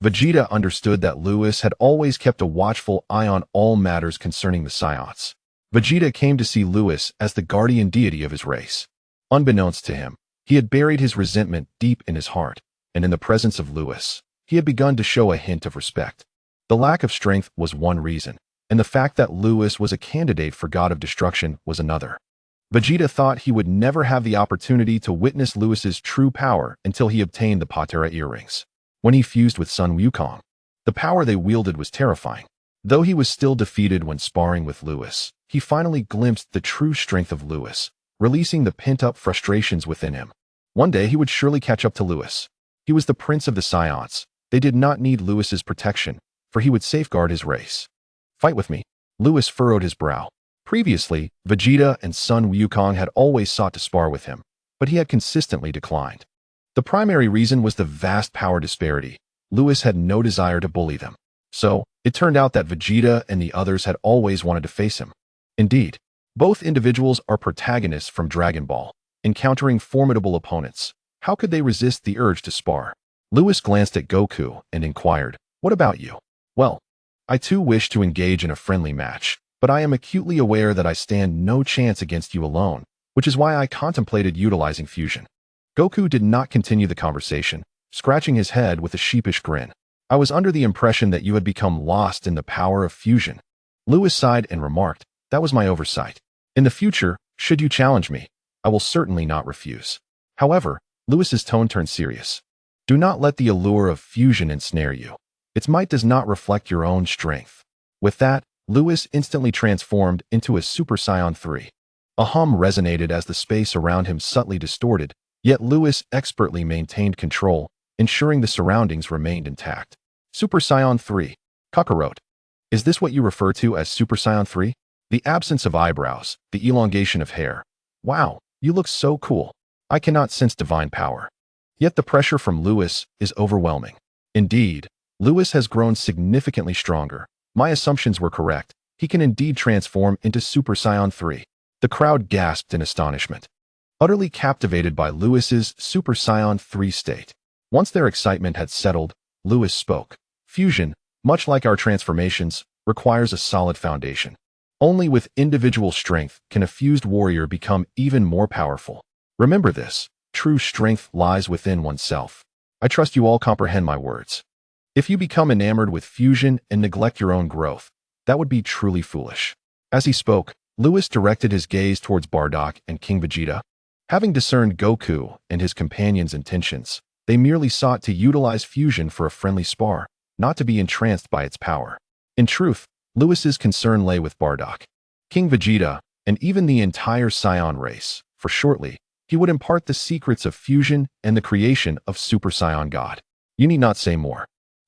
Vegeta understood that Lewis had always kept a watchful eye on all matters concerning the Saiyans. Vegeta came to see Lewis as the guardian deity of his race. Unbeknownst to him, he had buried his resentment deep in his heart, and in the presence of Lewis, he had begun to show a hint of respect. The lack of strength was one reason, and the fact that Lewis was a candidate for God of Destruction was another. Vegeta thought he would never have the opportunity to witness Lewis's true power until he obtained the Patera earrings. When he fused with Son Wukong, the power they wielded was terrifying. Though he was still defeated when sparring with Lewis, he finally glimpsed the true strength of Lewis, releasing the pent-up frustrations within him. One day he would surely catch up to Lewis. He was the Prince of the Saiyans. They did not need Lewis's protection, for he would safeguard his race. Fight with me. Lewis furrowed his brow. Previously, Vegeta and Son Wukong had always sought to spar with him, but he had consistently declined. The primary reason was the vast power disparity. Lewis had no desire to bully them. So, it turned out that Vegeta and the others had always wanted to face him. Indeed, both individuals are protagonists from Dragon Ball, encountering formidable opponents. How could they resist the urge to spar? Lewis glanced at Goku and inquired, "What about you?" "Well, I too wish to engage in a friendly match, but I am acutely aware that I stand no chance against you alone, which is why I contemplated utilizing fusion." Goku did not continue the conversation, scratching his head with a sheepish grin. "I was under the impression that you had become lost in the power of fusion." Lewis sighed and remarked, "That was my oversight. In the future, should you challenge me, I will certainly not refuse." However, Lewis's tone turned serious. "Do not let the allure of fusion ensnare you. Its might does not reflect your own strength." With that, Lewis instantly transformed into a Super Saiyan 3. A hum resonated as the space around him subtly distorted, yet Lewis expertly maintained control, ensuring the surroundings remained intact. Super Saiyan 3. Kakarot. Is this what you refer to as Super Saiyan 3? The absence of eyebrows, the elongation of hair. Wow, you look so cool. I cannot sense divine power. Yet the pressure from Lewis is overwhelming. Indeed, Lewis has grown significantly stronger. My assumptions were correct. He can indeed transform into Super Saiyan 3. The crowd gasped in astonishment, utterly captivated by Lewis's Super Saiyan 3 state. Once their excitement had settled, Lewis spoke. "Fusion, much like our transformations, requires a solid foundation. Only with individual strength can a fused warrior become even more powerful. Remember this, true strength lies within oneself. I trust you all comprehend my words. If you become enamored with fusion and neglect your own growth, that would be truly foolish." As he spoke, Lewis directed his gaze towards Bardock and King Vegeta. Having discerned Goku and his companions' intentions, they merely sought to utilize fusion for a friendly spar, not to be entranced by its power. In truth, Lewis's concern lay with Bardock, King Vegeta, and even the entire Saiyan race, for shortly, he would impart the secrets of fusion and the creation of Super Saiyan God. You need not say more.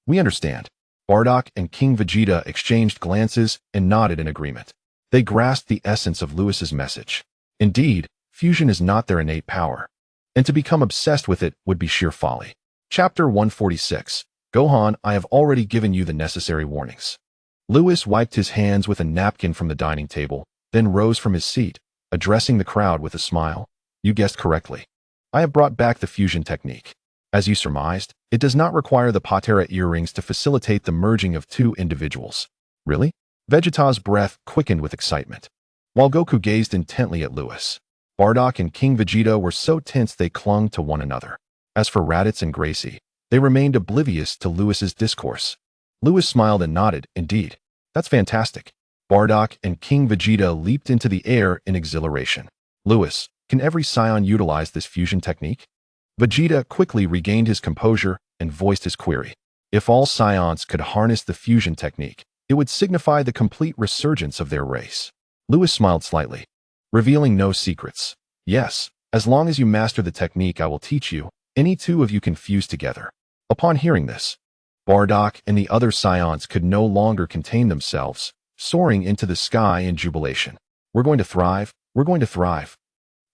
We understand. Bardock and King Vegeta exchanged glances and nodded in agreement. They grasped the essence of Lewis's message. Indeed, fusion is not their innate power, and to become obsessed with it would be sheer folly. Chapter 146. Gohan, I have already given you the necessary warnings. Lewis wiped his hands with a napkin from the dining table, then rose from his seat, addressing the crowd with a smile. You guessed correctly. I have brought back the fusion technique. As you surmised, it does not require the Patera earrings to facilitate the merging of two individuals. Really? Vegeta's breath quickened with excitement. While Goku gazed intently at Lewis, Bardock and King Vegeta were so tense they clung to one another. As for Raditz and Gracie, they remained oblivious to Lewis's discourse. Lewis smiled and nodded. Indeed. That's fantastic. Bardock and King Vegeta leaped into the air in exhilaration. Lewis, can every Saiyan utilize this fusion technique? Vegeta quickly regained his composure and voiced his query. If all Saiyans could harness the fusion technique, it would signify the complete resurgence of their race. Lewis smiled slightly, revealing no secrets. Yes, as long as you master the technique I will teach you, any two of you can fuse together. Upon hearing this, Bardock and the other Saiyans could no longer contain themselves, soaring into the sky in jubilation. We're going to thrive, we're going to thrive.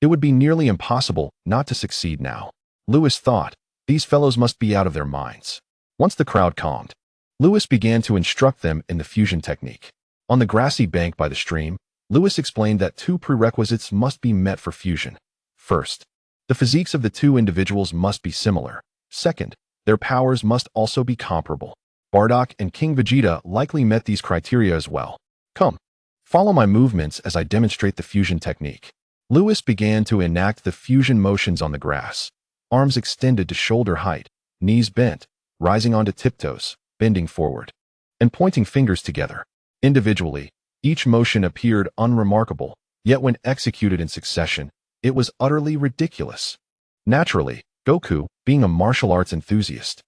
It would be nearly impossible not to succeed now. Lewis thought, these fellows must be out of their minds. Once the crowd calmed, Lewis began to instruct them in the fusion technique. On the grassy bank by the stream, Lewis explained that two prerequisites must be met for fusion. First, the physiques of the two individuals must be similar. Second, their powers must also be comparable. Bardock and King Vegeta likely met these criteria as well. Come, follow my movements as I demonstrate the fusion technique. Lewis began to enact the fusion motions on the grass. Arms extended to shoulder height, knees bent, rising onto tiptoes, bending forward, and pointing fingers together. Individually, each motion appeared unremarkable, yet when executed in succession, it was utterly ridiculous. Naturally, Goku, being a martial arts enthusiast,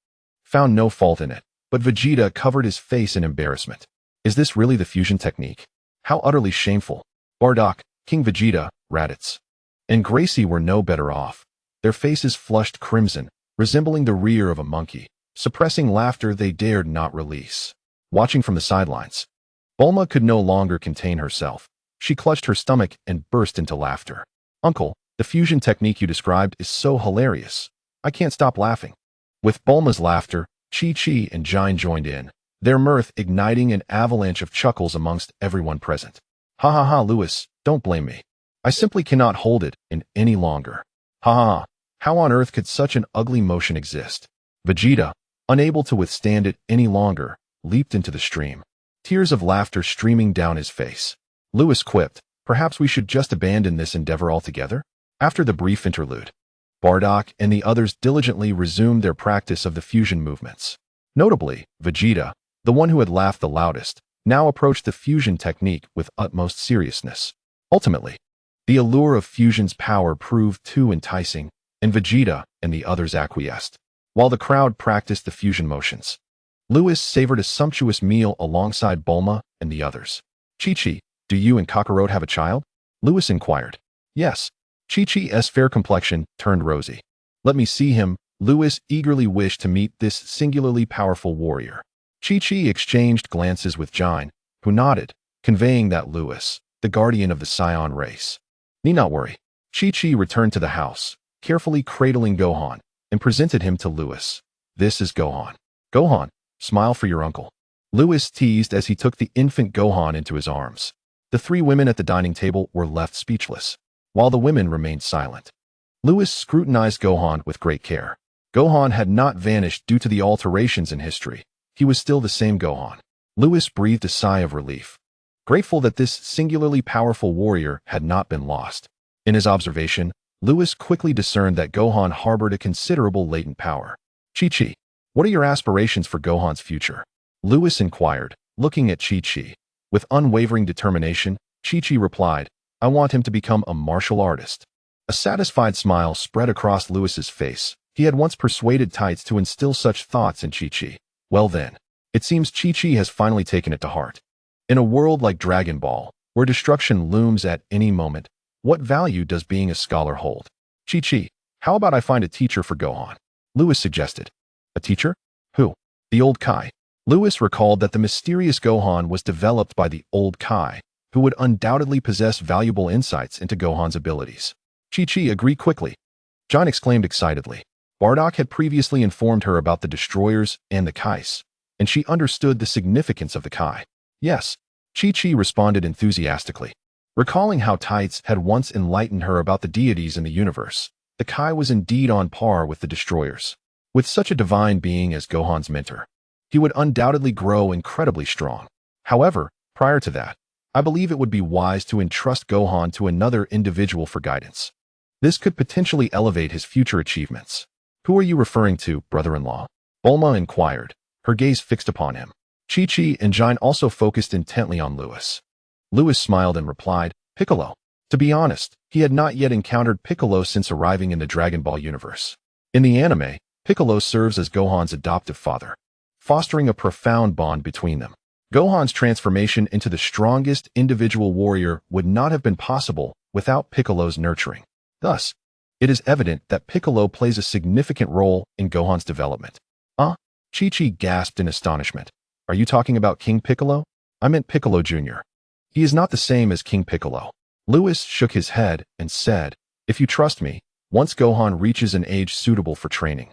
found no fault in it, but Vegeta covered his face in embarrassment. Is this really the fusion technique? How utterly shameful. Bardock, King Vegeta, Raditz, and Gracie were no better off. Their faces flushed crimson, resembling the rear of a monkey, suppressing laughter they dared not release. Watching from the sidelines, Bulma could no longer contain herself. She clutched her stomach and burst into laughter. Uncle, the fusion technique you described is so hilarious. I can't stop laughing. With Bulma's laughter, Chi-Chi and Jine joined in, their mirth igniting an avalanche of chuckles amongst everyone present. Ha ha ha, Lewis, don't blame me. I simply cannot hold it in any longer. Ha ha, how on earth could such an ugly motion exist? Vegeta, unable to withstand it any longer, leaped into the stream, tears of laughter streaming down his face. Lewis quipped, perhaps we should just abandon this endeavor altogether? After the brief interlude, Bardock and the others diligently resumed their practice of the fusion movements. Notably, Vegeta, the one who had laughed the loudest, now approached the fusion technique with utmost seriousness. Ultimately, the allure of fusion's power proved too enticing, and Vegeta and the others acquiesced. While the crowd practiced the fusion motions, Lewis savored a sumptuous meal alongside Bulma and the others. Chi-Chi, do you and Kakarot have a child? Lewis inquired. Yes. Chi-Chi's fair complexion turned rosy. Let me see him. Lewis eagerly wished to meet this singularly powerful warrior. Chi-Chi exchanged glances with Jine, who nodded, conveying that Lewis, the guardian of the Saiyan race. Need not worry. Chi-Chi returned to the house, carefully cradling Gohan, and presented him to Lewis. This is Gohan. Gohan, smile for your uncle. Lewis teased as he took the infant Gohan into his arms. The three women at the dining table were left speechless, while the women remained silent. Lewis scrutinized Gohan with great care. Gohan had not vanished due to the alterations in history. He was still the same Gohan. Lewis breathed a sigh of relief, grateful that this singularly powerful warrior had not been lost. In his observation, Lewis quickly discerned that Gohan harbored a considerable latent power. Chi-Chi, what are your aspirations for Gohan's future? Lewis inquired, looking at Chi-Chi. With unwavering determination, Chi-Chi replied, I want him to become a martial artist. A satisfied smile spread across Lewis's face. He had once persuaded Tights to instill such thoughts in Chi-Chi. Well then, it seems Chi-Chi has finally taken it to heart. In a world like Dragon Ball, where destruction looms at any moment, what value does being a scholar hold? Chi-Chi, how about I find a teacher for Gohan? Lewis suggested. A teacher? Who? The Old Kai. Lewis recalled that the mysterious Gohan was developed by the Old Kai, who would undoubtedly possess valuable insights into Gohan's abilities. Chi-Chi agreed quickly. John exclaimed excitedly. Bardock had previously informed her about the Destroyers and the Kais, and she understood the significance of the Kai. Yes, Chi-Chi responded enthusiastically. Recalling how Tights had once enlightened her about the deities in the universe, the Kai was indeed on par with the Destroyers. With such a divine being as Gohan's mentor, he would undoubtedly grow incredibly strong. However, prior to that, I believe it would be wise to entrust Gohan to another individual for guidance. This could potentially elevate his future achievements. Who are you referring to, brother-in-law? Bulma inquired, her gaze fixed upon him. Chi-Chi and Jine also focused intently on Lewis. Lewis smiled and replied, Piccolo. To be honest, he had not yet encountered Piccolo since arriving in the Dragon Ball universe. In the anime, Piccolo serves as Gohan's adoptive father, fostering a profound bond between them. Gohan's transformation into the strongest individual warrior would not have been possible without Piccolo's nurturing. Thus, it is evident that Piccolo plays a significant role in Gohan's development. Chi-Chi gasped in astonishment. Are you talking about King Piccolo? I meant Piccolo Jr. He is not the same as King Piccolo. Lewis shook his head and said, If you trust me, once Gohan reaches an age suitable for training,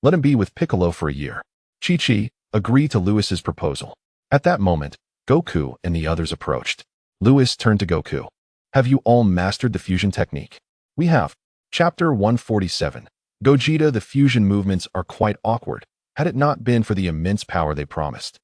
let him be with Piccolo for a year. Chi-Chi agreed to Lewis's proposal. At that moment, Goku and the others approached. Lewis turned to Goku. Have you all mastered the fusion technique? We have. Chapter 147. Gogeta. The fusion movements are quite awkward, had it not been for the immense power they promised.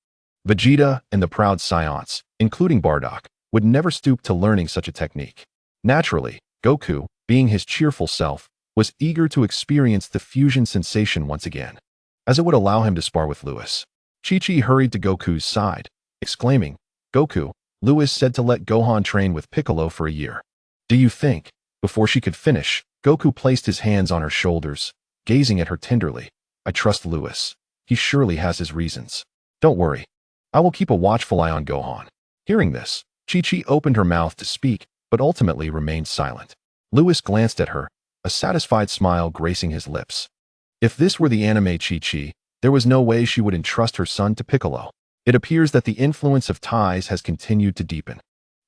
Vegeta and the proud Saiyans, including Bardock, would never stoop to learning such a technique. Naturally, Goku, being his cheerful self, was eager to experience the fusion sensation once again, as it would allow him to spar with Lewis. Chi-Chi hurried to Goku's side, exclaiming, Goku, Lewis said to let Gohan train with Piccolo for a year. Do you think? Before she could finish, Goku placed his hands on her shoulders, gazing at her tenderly. I trust Lewis. He surely has his reasons. Don't worry. I will keep a watchful eye on Gohan. Hearing this, Chi-Chi opened her mouth to speak, but ultimately remained silent. Lewis glanced at her, a satisfied smile gracing his lips. If this were the anime Chi-Chi, there was no way she would entrust her son to Piccolo. It appears that the influence of ties has continued to deepen.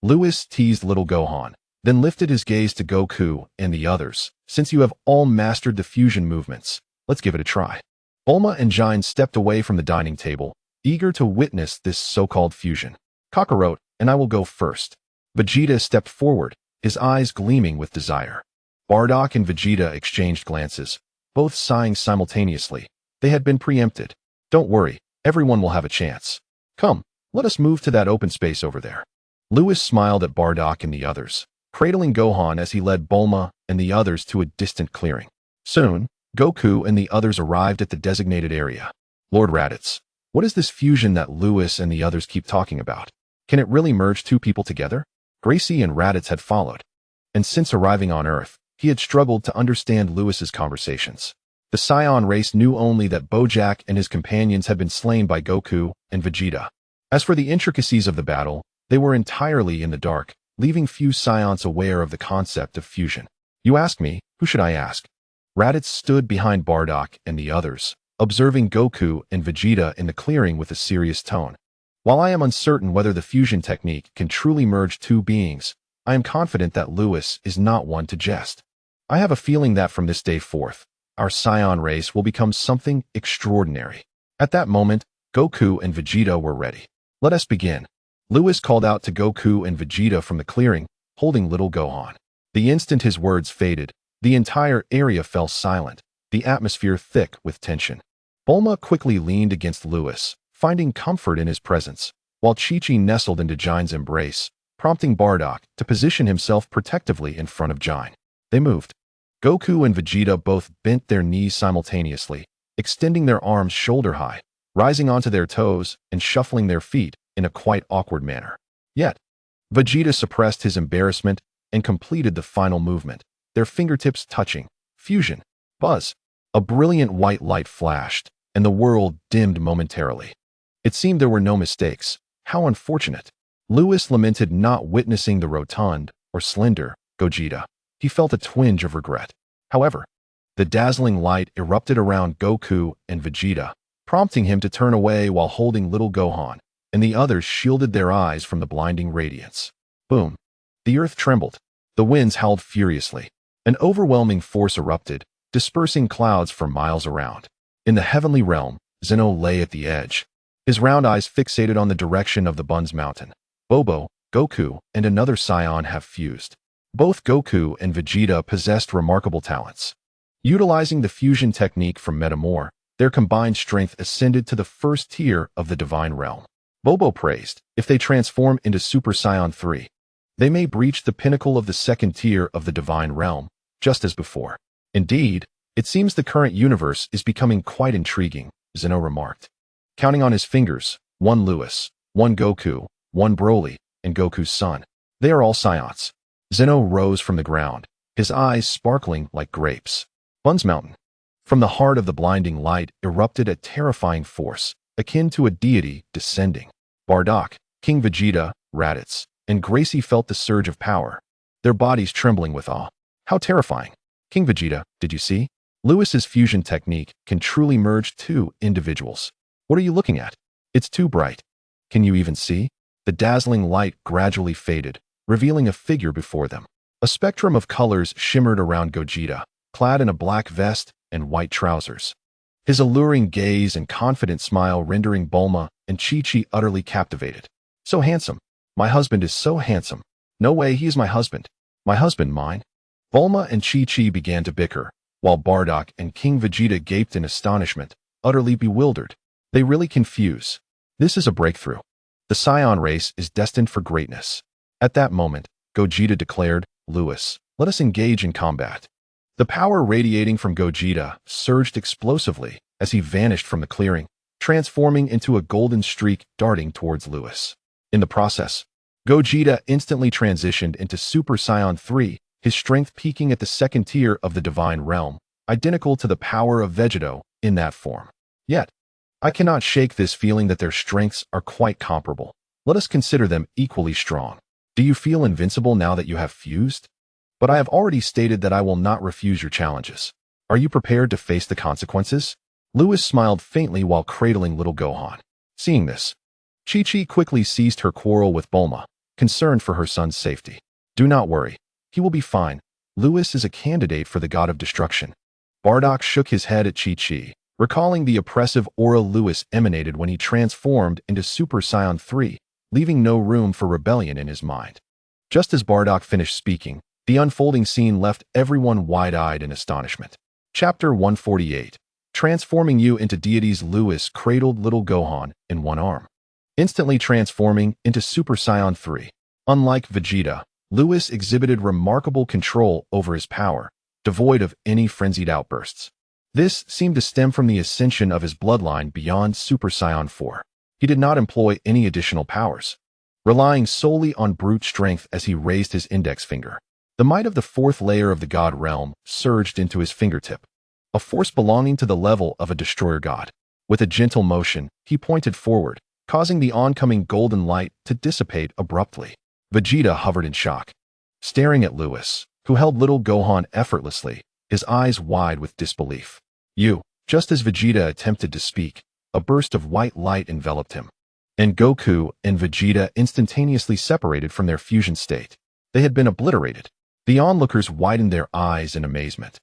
Lewis teased little Gohan, then lifted his gaze to Goku and the others. Since you have all mastered the fusion movements, let's give it a try. Bulma and Jine stepped away from the dining table, eager to witness this so-called fusion. Kakarot, and I will go first. Vegeta stepped forward, his eyes gleaming with desire. Bardock and Vegeta exchanged glances, both sighing simultaneously. They had been preempted. Don't worry, everyone will have a chance. Come, let us move to that open space over there. Lewis smiled at Bardock and the others, cradling Gohan as he led Bulma and the others to a distant clearing. Soon, Goku and the others arrived at the designated area. Lord Raditz, what is this fusion that Lewis and the others keep talking about? Can it really merge two people together? Gracie and Raditz had followed, and since arriving on Earth, he had struggled to understand Lewis's conversations. The Saiyan race knew only that Bojack and his companions had been slain by Goku and Vegeta. As for the intricacies of the battle, they were entirely in the dark, leaving few Saiyans aware of the concept of fusion. You ask me, who should I ask? Raditz stood behind Bardock and the others, observing Goku and Vegeta in the clearing with a serious tone. While I am uncertain whether the fusion technique can truly merge two beings, I am confident that Lewis is not one to jest. I have a feeling that from this day forth, our Saiyan race will become something extraordinary. At that moment, Goku and Vegeta were ready. Let us begin. Lewis called out to Goku and Vegeta from the clearing, holding little Gohan. The instant his words faded, the entire area fell silent, the atmosphere thick with tension. Bulma quickly leaned against Lewis, finding comfort in his presence, while Chi-Chi nestled into Jine's embrace, prompting Bardock to position himself protectively in front of Jine. They moved. Goku and Vegeta both bent their knees simultaneously, extending their arms shoulder-high, rising onto their toes and shuffling their feet in a quite awkward manner. Yet, Vegeta suppressed his embarrassment and completed the final movement, their fingertips touching. Fusion. Buzz. A brilliant white light flashed, and the world dimmed momentarily. It seemed there were no mistakes. How unfortunate. Lewis lamented not witnessing the rotund, or slender, Gogeta. He felt a twinge of regret. However, the dazzling light erupted around Goku and Vegeta, prompting him to turn away while holding little Gohan, and the others shielded their eyes from the blinding radiance. Boom! The earth trembled. The winds howled furiously. An overwhelming force erupted, dispersing clouds for miles around. In the heavenly realm, Zeno lay at the edge, his round eyes fixated on the direction of the Buns Mountain. Bobo, Goku, and another Saiyan have fused. Both Goku and Vegeta possessed remarkable talents. Utilizing the fusion technique from Metamor, their combined strength ascended to the first tier of the divine realm. Bobo praised, if they transform into Super Saiyan 3, they may breach the pinnacle of the second tier of the divine realm, just as before. Indeed, it seems the current universe is becoming quite intriguing, Zeno remarked. Counting on his fingers, one Lewis, one Goku, one Broly, and Goku's son. They are all Saiyans. Zeno rose from the ground, his eyes sparkling like grapes. Buns Mountain. From the heart of the blinding light erupted a terrifying force, akin to a deity descending. Bardock, King Vegeta, Raditz, and Gracie felt the surge of power, their bodies trembling with awe. How terrifying! King Vegeta, did you see? Lewis's fusion technique can truly merge two individuals. What are you looking at? It's too bright. Can you even see? The dazzling light gradually faded, revealing a figure before them. A spectrum of colors shimmered around Gogeta, clad in a black vest and white trousers. His alluring gaze and confident smile rendering Bulma and Chi-Chi utterly captivated. So handsome. My husband is so handsome. No way, he is my husband. My husband, mine. Bulma and Chi-Chi began to bicker, while Bardock and King Vegeta gaped in astonishment, utterly bewildered. They really confuse. This is a breakthrough. The Saiyan race is destined for greatness. At that moment, Gogeta declared, Lewis, let us engage in combat. The power radiating from Gogeta surged explosively as he vanished from the clearing, transforming into a golden streak darting towards Lewis. In the process, Gogeta instantly transitioned into Super Saiyan 3, his strength peaking at the second tier of the divine realm, identical to the power of Vegeto in that form. Yet, I cannot shake this feeling that their strengths are quite comparable. Let us consider them equally strong. Do you feel invincible now that you have fused? But I have already stated that I will not refuse your challenges. Are you prepared to face the consequences? Lewis smiled faintly while cradling little Gohan. Seeing this, Chi-Chi quickly ceased her quarrel with Bulma, concerned for her son's safety. Do not worry. He will be fine. Lewis is a candidate for the god of destruction. Bardock shook his head at Chi-Chi, recalling the oppressive aura Lewis emanated when he transformed into Super Saiyan 3, leaving no room for rebellion in his mind. Just as Bardock finished speaking, the unfolding scene left everyone wide-eyed in astonishment. Chapter 148. Transforming you into deities. Lewis cradled little Gohan in one arm, instantly transforming into Super Saiyan 3. Unlike Vegeta, Lewis exhibited remarkable control over his power, devoid of any frenzied outbursts. This seemed to stem from the ascension of his bloodline beyond Super Saiyan 4. He did not employ any additional powers, relying solely on brute strength as he raised his index finger. The might of the fourth layer of the god realm surged into his fingertip, a force belonging to the level of a destroyer god. With a gentle motion, he pointed forward, causing the oncoming golden light to dissipate abruptly. Vegeta hovered in shock, staring at Lewis, who held little Gohan effortlessly, his eyes wide with disbelief. Just as Vegeta attempted to speak, a burst of white light enveloped him, and Goku and Vegeta instantaneously separated from their fusion state. They had been obliterated. The onlookers widened their eyes in amazement.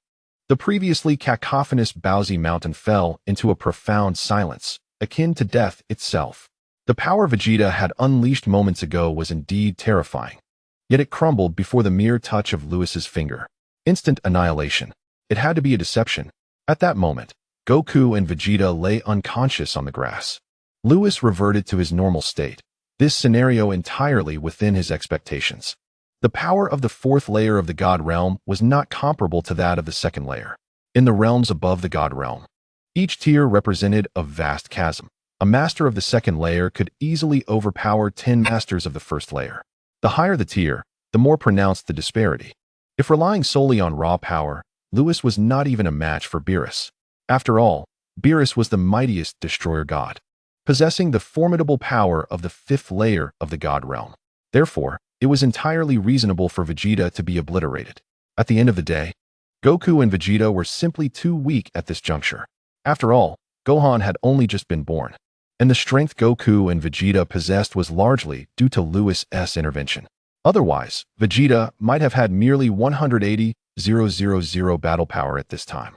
The previously cacophonous Bowsy Mountain fell into a profound silence, akin to death itself. The power Vegeta had unleashed moments ago was indeed terrifying, yet it crumbled before the mere touch of Lewis's finger. Instant annihilation. It had to be a deception. At that moment, Goku and Vegeta lay unconscious on the grass. Lewis reverted to his normal state, this scenario entirely within his expectations. The power of the fourth layer of the god realm was not comparable to that of the second layer. In the realms above the god realm, each tier represented a vast chasm. A master of the second layer could easily overpower 10 masters of the first layer. The higher the tier, the more pronounced the disparity. If relying solely on raw power, Lewis was not even a match for Beerus. After all, Beerus was the mightiest destroyer god, possessing the formidable power of the fifth layer of the god realm. Therefore, it was entirely reasonable for Vegeta to be obliterated. At the end of the day, Goku and Vegeta were simply too weak at this juncture. After all, Gohan had only just been born, and the strength Goku and Vegeta possessed was largely due to Lewis' intervention. Otherwise, Vegeta might have had merely 180,000 battle power at this time.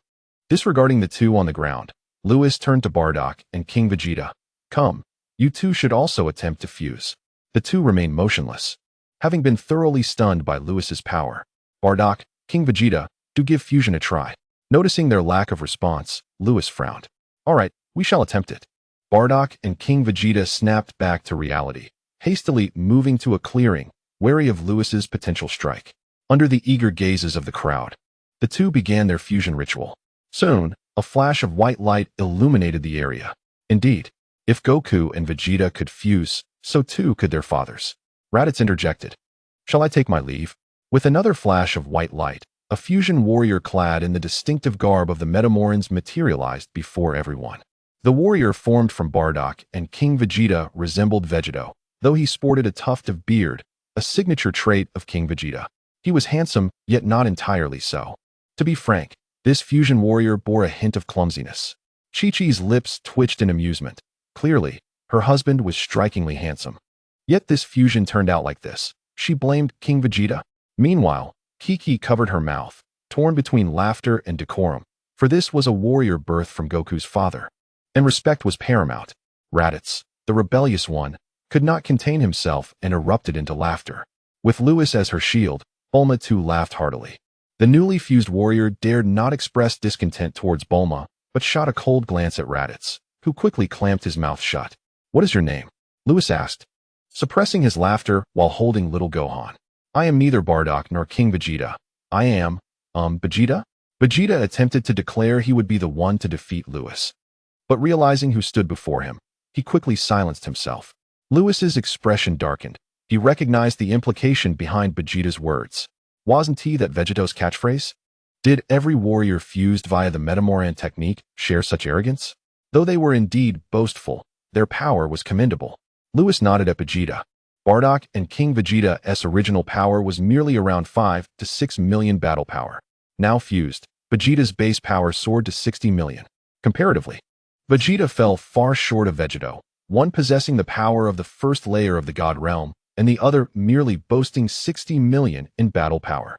Disregarding the two on the ground, Lewis turned to Bardock and King Vegeta. Come, you two should also attempt to fuse. The two remained motionless, having been thoroughly stunned by Lewis's power. Bardock, King Vegeta, do give fusion a try. Noticing their lack of response, Lewis frowned. All right, we shall attempt it. Bardock and King Vegeta snapped back to reality, hastily moving to a clearing, wary of Lewis's potential strike. Under the eager gazes of the crowd, the two began their fusion ritual. Soon, a flash of white light illuminated the area. Indeed, if Goku and Vegeta could fuse, so too could their fathers. Raditz interjected. Shall I take my leave? With another flash of white light, a fusion warrior clad in the distinctive garb of the Metamorans materialized before everyone. The warrior formed from Bardock and King Vegeta resembled Vegeto, though he sported a tuft of beard, a signature trait of King Vegeta. He was handsome, yet not entirely so. To be frank, this fusion warrior bore a hint of clumsiness. Chi-Chi's lips twitched in amusement. Clearly, her husband was strikingly handsome. Yet this fusion turned out like this. She blamed King Vegeta. Meanwhile, Kiki covered her mouth, torn between laughter and decorum, for this was a warrior birth from Goku's father. And respect was paramount. Raditz, the rebellious one, could not contain himself and erupted into laughter. With Lewis as her shield, Bulma too laughed heartily. The newly fused warrior dared not express discontent towards Bulma, but shot a cold glance at Raditz, who quickly clamped his mouth shut. What is your name? Lewis asked, suppressing his laughter while holding little Gohan. I am neither Bardock nor King Vegeta. I am, Vegeta? Vegeta attempted to declare he would be the one to defeat Lewis. But realizing who stood before him, he quickly silenced himself. Lewis's expression darkened. He recognized the implication behind Vegeta's words. Wasn't he that Vegeto's catchphrase? Did every warrior fused via the Metamoran technique share such arrogance? Though they were indeed boastful, their power was commendable. Lewis nodded at Vegeta. Bardock and King Vegeta's original power was merely around 5 to 6 million battle power. Now fused, Vegeta's base power soared to 60 million. Comparatively, Vegeta fell far short of Vegeto, one possessing the power of the first layer of the God Realm, and the other merely boasting 60 million in battle power.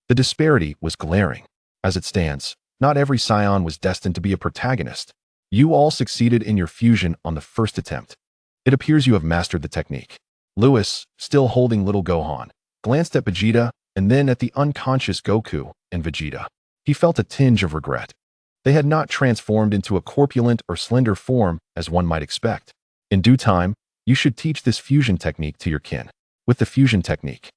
The disparity was glaring. As it stands, not every Saiyan was destined to be a protagonist. You all succeeded in your fusion on the first attempt. It appears you have mastered the technique. Lewis, still holding little Gohan, glanced at Vegeta and then at the unconscious Goku and Vegeta. He felt a tinge of regret. They had not transformed into a corpulent or slender form as one might expect. In due time, you should teach this fusion technique to your kin. With the fusion technique,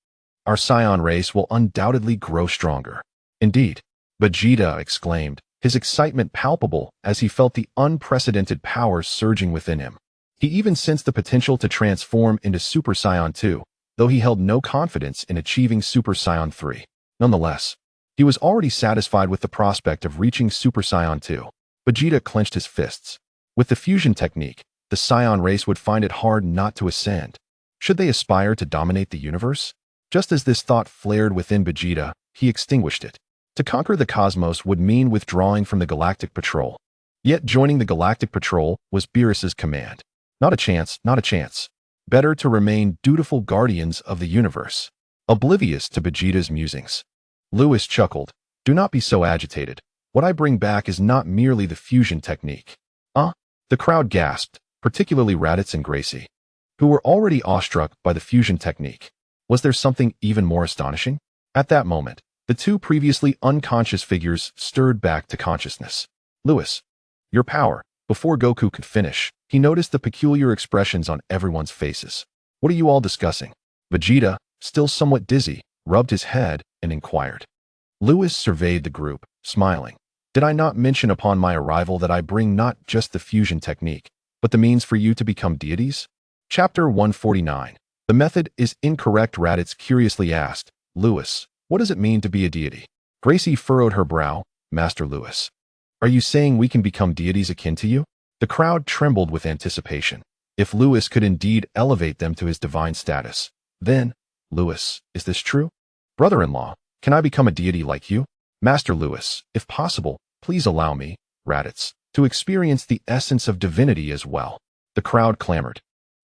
our Saiyan race will undoubtedly grow stronger. Indeed, Vegeta exclaimed, his excitement palpable as he felt the unprecedented power surging within him. He even sensed the potential to transform into Super Saiyan 2, though he held no confidence in achieving Super Saiyan 3. Nonetheless, he was already satisfied with the prospect of reaching Super Saiyan 2. Vegeta clenched his fists. With the fusion technique, the Saiyan race would find it hard not to ascend. Should they aspire to dominate the universe? Just as this thought flared within Vegeta, he extinguished it. To conquer the cosmos would mean withdrawing from the Galactic Patrol. Yet joining the Galactic Patrol was Beerus's command. Not a chance, not a chance. Better to remain dutiful guardians of the universe, oblivious to Vegeta's musings. Lewis chuckled. Do not be so agitated. What I bring back is not merely the fusion technique. The crowd gasped, particularly Raditz and Gracie, who were already awestruck by the fusion technique. Was there something even more astonishing? At that moment, the two previously unconscious figures stirred back to consciousness. Lewis, your power. Before Goku could finish, he noticed the peculiar expressions on everyone's faces. What are you all discussing? Vegeta, still somewhat dizzy, rubbed his head and inquired. Lewis surveyed the group, smiling. Did I not mention upon my arrival that I bring not just the fusion technique, but the means for you to become deities? Chapter 149. The method is incorrect, Raditz curiously asked. Lewis, what does it mean to be a deity? Gracie furrowed her brow. Master Lewis, are you saying we can become deities akin to you? The crowd trembled with anticipation. If Lewis could indeed elevate them to his divine status, then, Lewis, is this true? Brother-in-law, can I become a deity like you? Master Lewis, if possible, please allow me. Raditz, to experience the essence of divinity as well. The crowd clamored,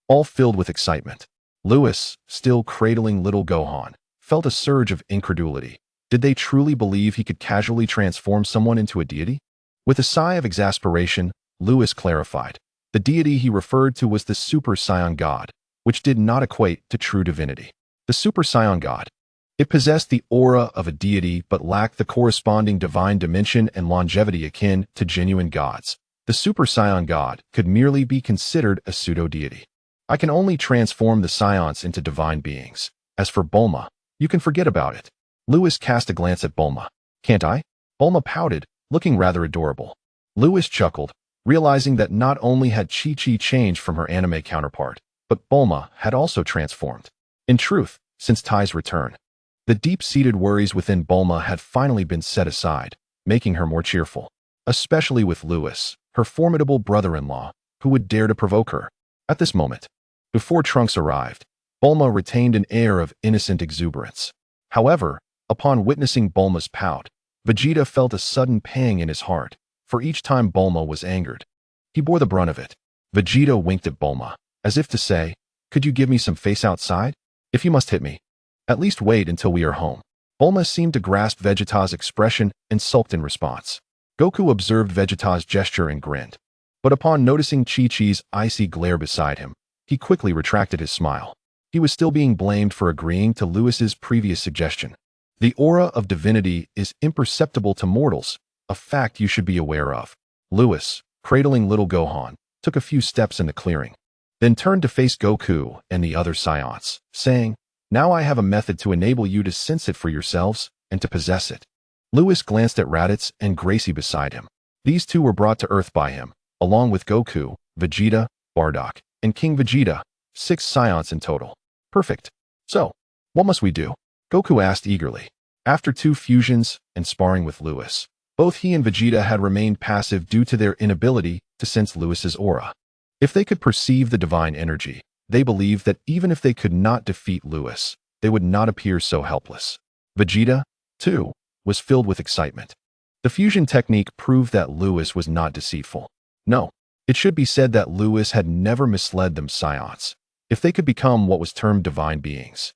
all filled with excitement. Lewis, still cradling little Gohan, felt a surge of incredulity. Did they truly believe he could casually transform someone into a deity? With a sigh of exasperation, Lewis clarified. The deity he referred to was the Super Saiyan God, which did not equate to true divinity. The Super Saiyan God. It possessed the aura of a deity but lacked the corresponding divine dimension and longevity akin to genuine gods. The Super Saiyan God could merely be considered a pseudo-deity. I can only transform the Saiyans into divine beings. As for Bulma, you can forget about it. Lewis cast a glance at Bulma. Can't I? Bulma pouted, looking rather adorable. Lewis chuckled, realizing that not only had Chi-Chi changed from her anime counterpart, but Bulma had also transformed. In truth, since Tai's return, the deep-seated worries within Bulma had finally been set aside, making her more cheerful. Especially with Lewis, her formidable brother-in-law, who would dare to provoke her. At this moment, before Trunks arrived, Bulma retained an air of innocent exuberance. However, upon witnessing Bulma's pout, Vegeta felt a sudden pang in his heart, for each time Bulma was angered, he bore the brunt of it. Vegeta winked at Bulma, as if to say, could you give me some face outside? If you must hit me, at least wait until we are home. Bulma seemed to grasp Vegeta's expression and sulked in response. Goku observed Vegeta's gesture and grinned. But upon noticing Chi-Chi's icy glare beside him, he quickly retracted his smile. He was still being blamed for agreeing to Lewis's previous suggestion. The aura of divinity is imperceptible to mortals, a fact you should be aware of. Lewis, cradling little Gohan, took a few steps in the clearing, then turned to face Goku and the other Saiyans, saying, now I have a method to enable you to sense it for yourselves and to possess it. Lewis glanced at Raditz and Gracie beside him. These two were brought to Earth by him, along with Goku, Vegeta, Bardock, and King Vegeta, 6 Saiyans in total. Perfect. So, what must we do? Goku asked eagerly. After 2 fusions and sparring with Lewis, both he and Vegeta had remained passive due to their inability to sense Lewis's aura. If they could perceive the divine energy, they believed that even if they could not defeat Lewis, they would not appear so helpless. Vegeta, too, was filled with excitement. The fusion technique proved that Lewis was not deceitful. No, it should be said that Lewis had never misled them Saiyans. If they could become what was termed divine beings,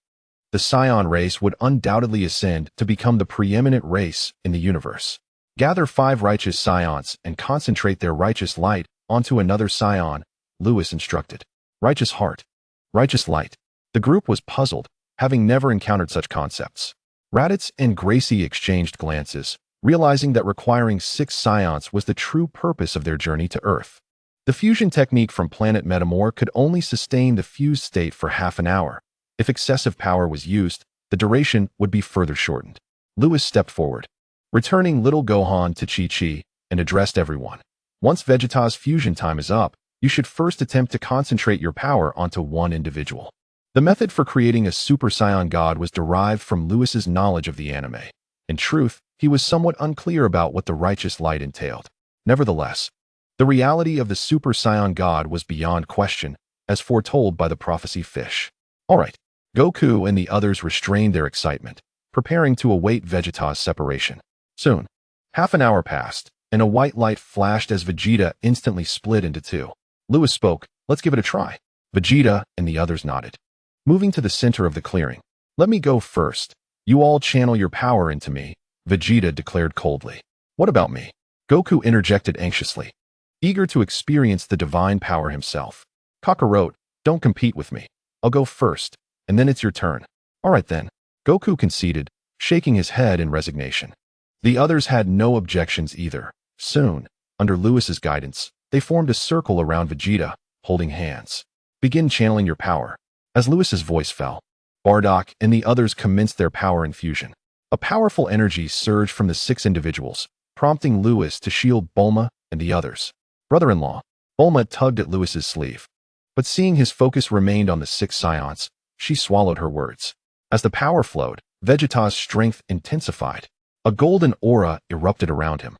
the Saiyan race would undoubtedly ascend to become the preeminent race in the universe. Gather 5 righteous Saiyans and concentrate their righteous light onto another Saiyan, Lewis instructed. Righteous heart. Righteous light. The group was puzzled, having never encountered such concepts. Raditz and Gracie exchanged glances, realizing that requiring 6 Saiyans was the true purpose of their journey to Earth. The fusion technique from planet Metamor could only sustain the fused state for half an hour. If excessive power was used, the duration would be further shortened. Lewis stepped forward, returning little Gohan to Chi-Chi, and addressed everyone. Once Vegeta's fusion time is up, you should first attempt to concentrate your power onto one individual. The method for creating a Super Saiyan God was derived from Lewis's knowledge of the anime. In truth, he was somewhat unclear about what the righteous light entailed. Nevertheless, the reality of the Super Saiyan God was beyond question, as foretold by the prophecy fish. All right, Goku and the others restrained their excitement, preparing to await Vegeta's separation. Soon, half an hour passed, and a white light flashed as Vegeta instantly split into 2. Lewis spoke, let's give it a try. Vegeta and the others nodded. Moving to the center of the clearing. Let me go first. You all channel your power into me, Vegeta declared coldly. What about me? Goku interjected anxiously, eager to experience the divine power himself. Kakarot, don't compete with me. I'll go first, and then it's your turn. All right then. Goku conceded, shaking his head in resignation. The others had no objections either. Soon, under Lewis's guidance, they formed a circle around Vegeta, holding hands. Begin channeling your power. As Lewis's voice fell, Bardock and the others commenced their power infusion. A powerful energy surged from the 6 individuals, prompting Lewis to shield Bulma and the others. Brother-in-law, Bulma tugged at Lewis's sleeve. But seeing his focus remained on the 6 Saiyans, she swallowed her words. As the power flowed, Vegeta's strength intensified. A golden aura erupted around him.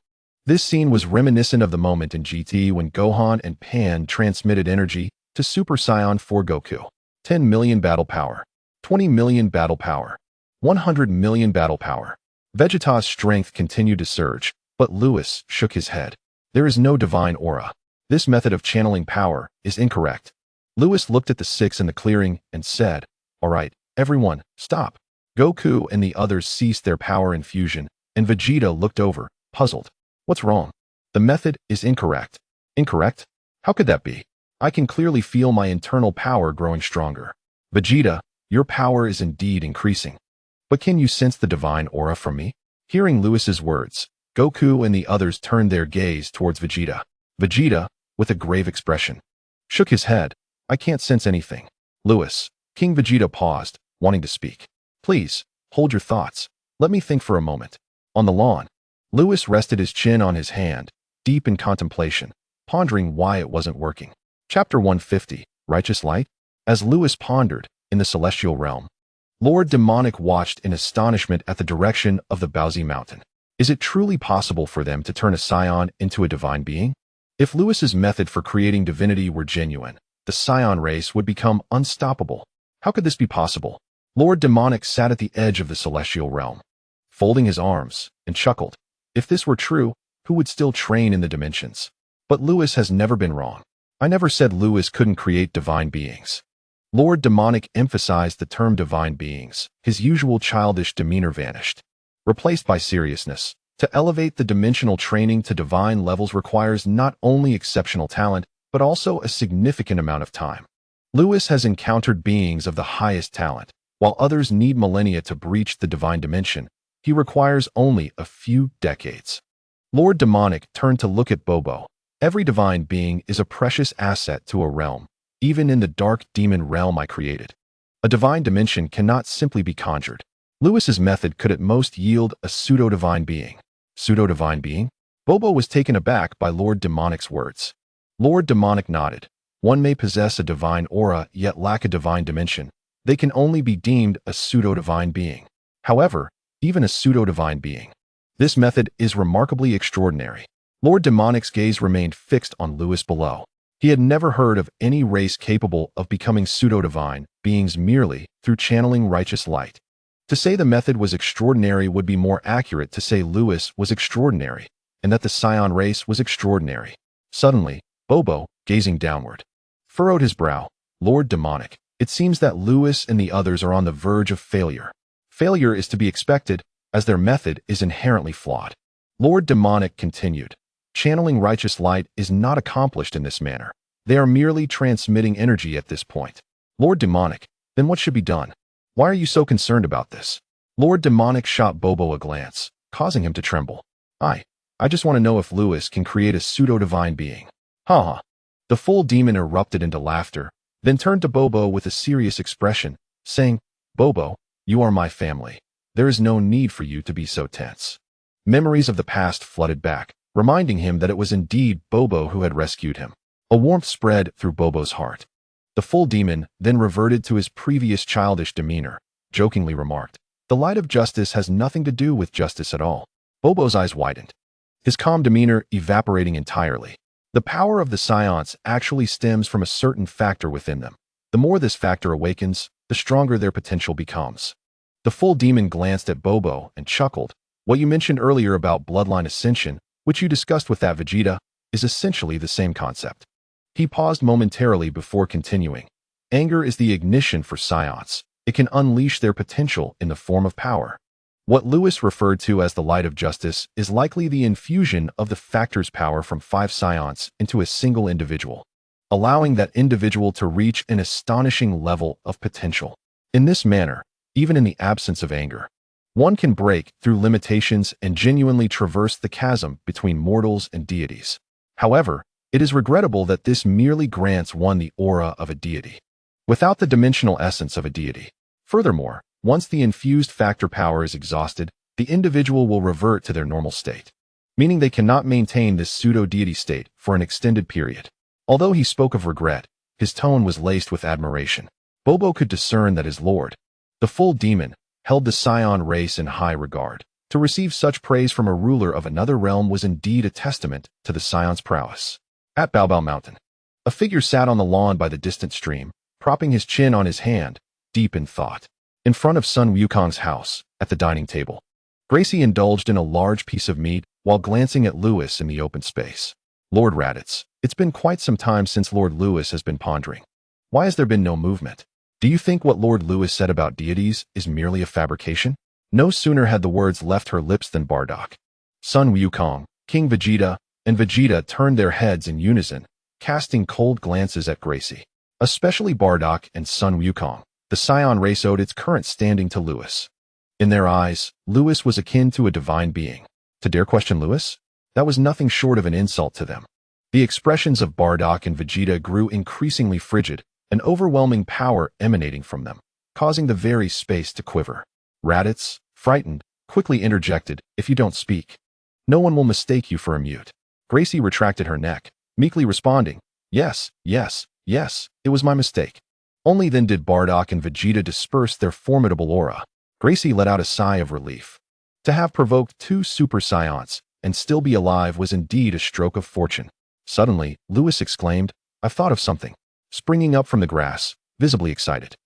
This scene was reminiscent of the moment in GT when Gohan and Pan transmitted energy to Super Saiyan 4 Goku. 10 million battle power, 20 million battle power, 100 million battle power. Vegeta's strength continued to surge, but Lewis shook his head. There is no divine aura. This method of channeling power is incorrect. Lewis looked at the six in the clearing and said, "All right, everyone, stop." Goku and the others ceased their power infusion, and Vegeta looked over, puzzled. What's wrong? The method is incorrect. Incorrect? How could that be? I can clearly feel my internal power growing stronger. Vegeta, your power is indeed increasing. But can you sense the divine aura from me? Hearing Lewis's words, Goku and the others turned their gaze towards Vegeta. Vegeta, with a grave expression, shook his head. I can't sense anything. Lewis, King Vegeta paused, wanting to speak. Please, hold your thoughts. Let me think for a moment. On the lawn, Lewis rested his chin on his hand, deep in contemplation, pondering why it wasn't working. Chapter 150, Righteous Light? As Lewis pondered, in the celestial realm, Lord Demonic watched in astonishment at the direction of the Bowsy Mountain. Is it truly possible for them to turn a Saiyan into a divine being? If Lewis's method for creating divinity were genuine, the Saiyan race would become unstoppable. How could this be possible? Lord Demonic sat at the edge of the celestial realm, folding his arms, and chuckled. If this were true, who would still train in the dimensions? But Lewis has never been wrong. I never said Lewis couldn't create divine beings. Lord Demonic emphasized the term divine beings. His usual childish demeanor vanished, replaced by seriousness. To elevate the dimensional training to divine levels requires not only exceptional talent, but also a significant amount of time. Lewis has encountered beings of the highest talent. While others need millennia to breach the divine dimension, he requires only a few decades. Lord Demonic turned to look at Bobo. Every divine being is a precious asset to a realm, even in the dark demon realm I created. A divine dimension cannot simply be conjured. Lewis's method could at most yield a pseudo-divine being. Pseudo-divine being? Bobo was taken aback by Lord Demonic's words. Lord Demonic nodded. One may possess a divine aura yet lack a divine dimension. They can only be deemed a pseudo-divine being. However, even a pseudo-divine being, this method is remarkably extraordinary. Lord Demonic's gaze remained fixed on Lewis below. He had never heard of any race capable of becoming pseudo-divine beings merely through channeling righteous light. To say the method was extraordinary would be more accurate to say Lewis was extraordinary, and that the Saiyan race was extraordinary. Suddenly, Bobo, gazing downward, furrowed his brow. Lord Demonic, it seems that Lewis and the others are on the verge of failure. Failure is to be expected, as their method is inherently flawed. Lord Demonic continued. Channeling righteous light is not accomplished in this manner. They are merely transmitting energy at this point. Lord Demonic, then what should be done? Why are you so concerned about this? Lord Demonic shot Bobo a glance, causing him to tremble. I just want to know if Lewis can create a pseudo-divine being. Ha. The full demon erupted into laughter, then turned to Bobo with a serious expression, saying, Bobo, you are my family. There is no need for you to be so tense. Memories of the past flooded back, reminding him that it was indeed Bobo who had rescued him. A warmth spread through Bobo's heart. The full demon then reverted to his previous childish demeanor, jokingly remarked, the light of justice has nothing to do with justice at all. Bobo's eyes widened, his calm demeanor evaporating entirely. The power of the Saiyans actually stems from a certain factor within them. The more this factor awakens, the stronger their potential becomes. The full demon glanced at Bobo and chuckled. What you mentioned earlier about bloodline ascension, which you discussed with that Vegeta, is essentially the same concept. He paused momentarily before continuing. Anger is the ignition for Saiyans. It can unleash their potential in the form of power. What Lewis referred to as the light of justice is likely the infusion of the factor's power from 5 Saiyans into a single individual, allowing that individual to reach an astonishing level of potential. In this manner, even in the absence of anger, one can break through limitations and genuinely traverse the chasm between mortals and deities. However, it is regrettable that this merely grants one the aura of a deity, without the dimensional essence of a deity. Furthermore, once the infused factor power is exhausted, the individual will revert to their normal state, meaning they cannot maintain this pseudo-deity state for an extended period. Although he spoke of regret, his tone was laced with admiration. Bobo could discern that his lord, the full demon, held the Saiyan race in high regard. To receive such praise from a ruler of another realm was indeed a testament to the Saiyan's prowess. At Baobao Mountain, a figure sat on the lawn by the distant stream, propping his chin on his hand, deep in thought. In front of Sun Wukong's house, at the dining table, Gracie indulged in a large piece of meat while glancing at Lewis in the open space. Lord Raditz, it's been quite some time since Lord Lewis has been pondering. Why has there been no movement? Do you think what Lord Lewis said about deities is merely a fabrication? No sooner had the words left her lips than Bardock, Sun Wukong, King Vegeta, and Vegeta turned their heads in unison, casting cold glances at Gracie. Especially Bardock and Sun Wukong. The Saiyan race owed its current standing to Lewis. In their eyes, Lewis was akin to a divine being. To dare question Lewis? That was nothing short of an insult to them. The expressions of Bardock and Vegeta grew increasingly frigid, an overwhelming power emanating from them, causing the very space to quiver. Raditz, frightened, quickly interjected, "If you don't speak, no one will mistake you for a mute." Gracie retracted her neck, meekly responding, "Yes, yes, yes, it was my mistake." Only then did Bardock and Vegeta disperse their formidable aura. Gracie let out a sigh of relief. To have provoked two Super Saiyans and still be alive was indeed a stroke of fortune. Suddenly, Lewis exclaimed, "I've thought of something," springing up from the grass, visibly excited.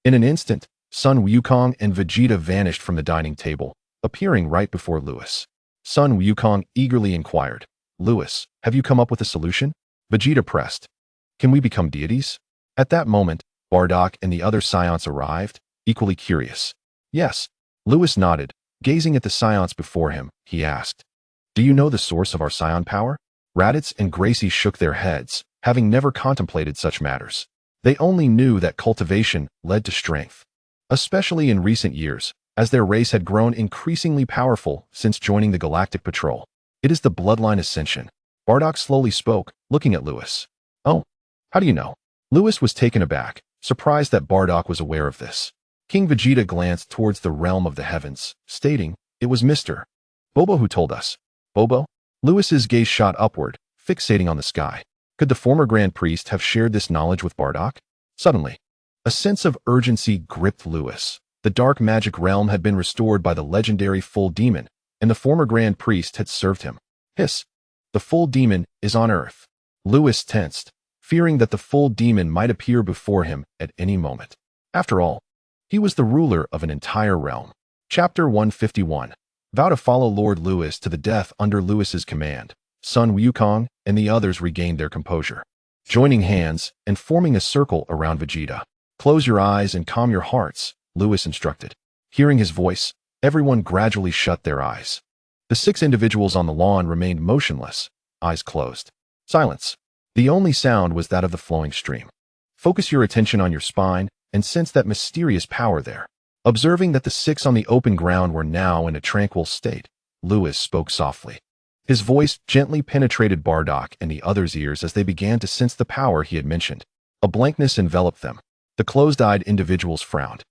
In an instant, Sun Wukong and Vegeta vanished from the dining table, appearing right before Lewis. Sun Wukong eagerly inquired, "Lewis, have you come up with a solution?" Vegeta pressed, "Can we become deities?" At that moment, Bardock and the other Saiyans arrived, equally curious. "Yes." Lewis nodded. Gazing at the Saiyans before him, he asked, "Do you know the source of our Saiyan power?" Raditz and Gracie shook their heads, having never contemplated such matters. They only knew that cultivation led to strength, especially in recent years, as their race had grown increasingly powerful since joining the Galactic Patrol. "It is the bloodline ascension." Bardock slowly spoke, looking at Lewis. "Oh, how do you know?" Lewis was taken aback, surprised that Bardock was aware of this. King Vegeta glanced towards the realm of the heavens, stating, "It was Mr. Bobo who told us." "Bobo?" Lewis's gaze shot upward, fixating on the sky. Could the former Grand Priest have shared this knowledge with Bardock? Suddenly, a sense of urgency gripped Lewis. The dark magic realm had been restored by the legendary Full Demon, and the former Grand Priest had served him. Hiss! The Full Demon is on Earth. Lewis tensed, fearing that the Full Demon might appear before him at any moment. After all, he was the ruler of an entire realm. Chapter 151. Vow to follow Lord Lewis to the death under Lewis's command. Sun Wukong and the others regained their composure, joining hands and forming a circle around Vegeta. "Close your eyes and calm your hearts," Lewis instructed. Hearing his voice, everyone gradually shut their eyes. The 6 individuals on the lawn remained motionless, eyes closed. Silence. The only sound was that of the flowing stream. Focus your attention on your spine and sense that mysterious power there. Observing that the 6 on the open ground were now in a tranquil state, Lewis spoke softly. His voice gently penetrated Bardock and the others' ears as they began to sense the power he had mentioned. A blankness enveloped them. The closed-eyed individuals frowned.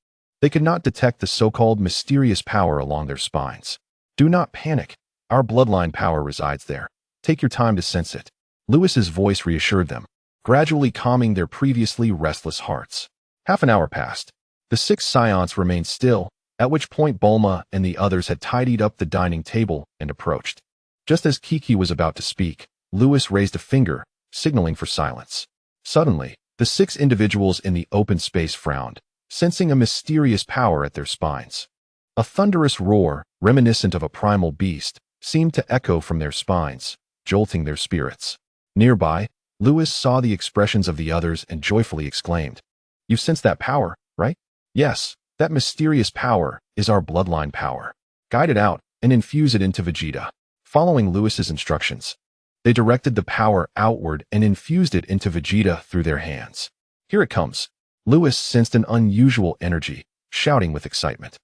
They could not detect the so-called mysterious power along their spines. "Do not panic. Our bloodline power resides there. Take your time to sense it." Lewis's voice reassured them, gradually calming their previously restless hearts. Half an hour passed. The 6 Saiyans remained still, at which point Bulma and the others had tidied up the dining table and approached. Just as Kiki was about to speak, Lewis raised a finger, signaling for silence. Suddenly, the 6 individuals in the open space frowned, sensing a mysterious power at their spines. A thunderous roar, reminiscent of a primal beast, seemed to echo from their spines, jolting their spirits. Nearby, Lewis saw the expressions of the others and joyfully exclaimed, "You sense that power, right?" "Yes, that mysterious power is our bloodline power." "Guide it out and infuse it into Vegeta." Following Lewis's instructions, they directed the power outward and infused it into Vegeta through their hands. "Here it comes." Lewis sensed an unusual energy, shouting with excitement.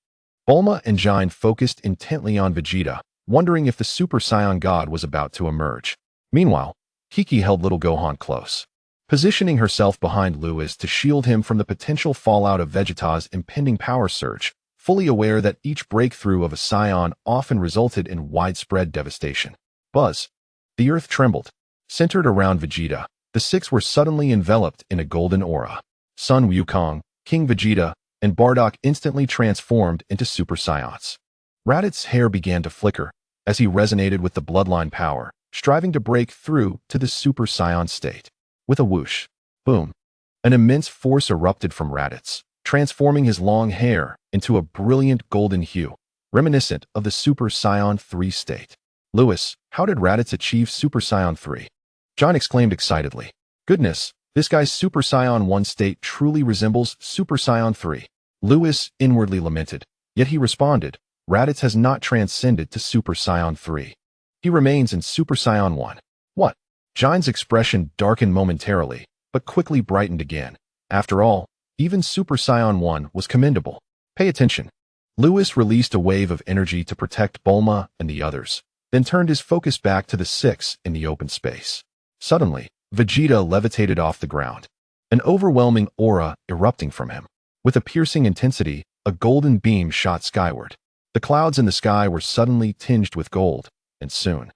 Bulma and Jine focused intently on Vegeta, wondering if the Super Saiyan God was about to emerge. Meanwhile, Kiki held little Gohan close, positioning herself behind Lewis to shield him from the potential fallout of Vegeta's impending power surge, fully aware that each breakthrough of a Saiyan often resulted in widespread devastation. Buzz! The earth trembled. Centered around Vegeta, the 6 were suddenly enveloped in a golden aura. Sun Wukong, King Vegeta, and Bardock instantly transformed into Super Saiyans. Raditz's hair began to flicker as he resonated with the bloodline power, striving to break through to the Super Saiyan state. With a whoosh, boom, an immense force erupted from Raditz, transforming his long hair into a brilliant golden hue, reminiscent of the Super Saiyan 3 state. "Lewis, how did Raditz achieve Super Saiyan 3? John exclaimed excitedly. Goodness, this guy's Super Saiyan 1 state truly resembles Super Saiyan 3. Lewis inwardly lamented, yet he responded, Raditz has not transcended to Super Saiyan 3. He remains in Super Saiyan 1. What? John's expression darkened momentarily, but quickly brightened again. After all, even Super Saiyan 1 was commendable. Pay attention. Lewis released a wave of energy to protect Bulma and the others, then turned his focus back to the six in the open space. Suddenly, Vegeta levitated off the ground, an overwhelming aura erupting from him. With a piercing intensity, a golden beam shot skyward. The clouds in the sky were suddenly tinged with gold, and soon,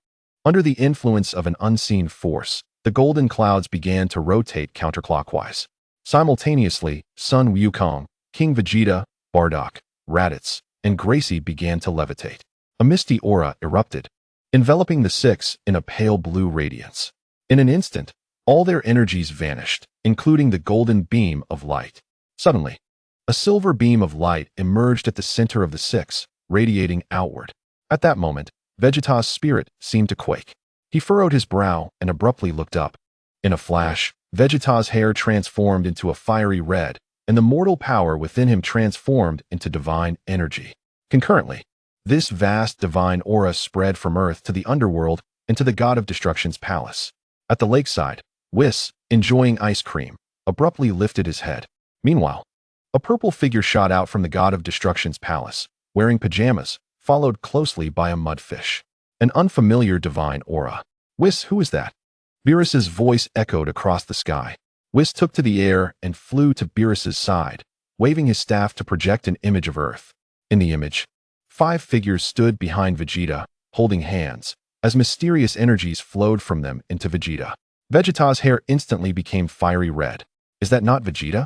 under the influence of an unseen force, the golden clouds began to rotate counterclockwise. Simultaneously, Sun Wukong, King Vegeta, Bardock, Raditz, and Gracie began to levitate. A misty aura erupted, enveloping the six in a pale blue radiance. In an instant, all their energies vanished, including the golden beam of light. Suddenly, a silver beam of light emerged at the center of the six, radiating outward. At that moment, Vegeta's spirit seemed to quake. He furrowed his brow and abruptly looked up. In a flash, Vegeta's hair transformed into a fiery red, and the mortal power within him transformed into divine energy. Concurrently, this vast divine aura spread from Earth to the underworld and to the God of Destruction's palace. At the lakeside, Whis, enjoying ice cream, abruptly lifted his head. Meanwhile, a purple figure shot out from the God of Destruction's palace, wearing pajamas, followed closely by a mudfish. An unfamiliar divine aura. Whis, who is that? Beerus's voice echoed across the sky. Whis took to the air and flew to Beerus's side, waving his staff to project an image of Earth. In the image, 5 figures stood behind Vegeta, holding hands, as mysterious energies flowed from them into Vegeta. Vegeta's hair instantly became fiery red. Is that not Vegeta?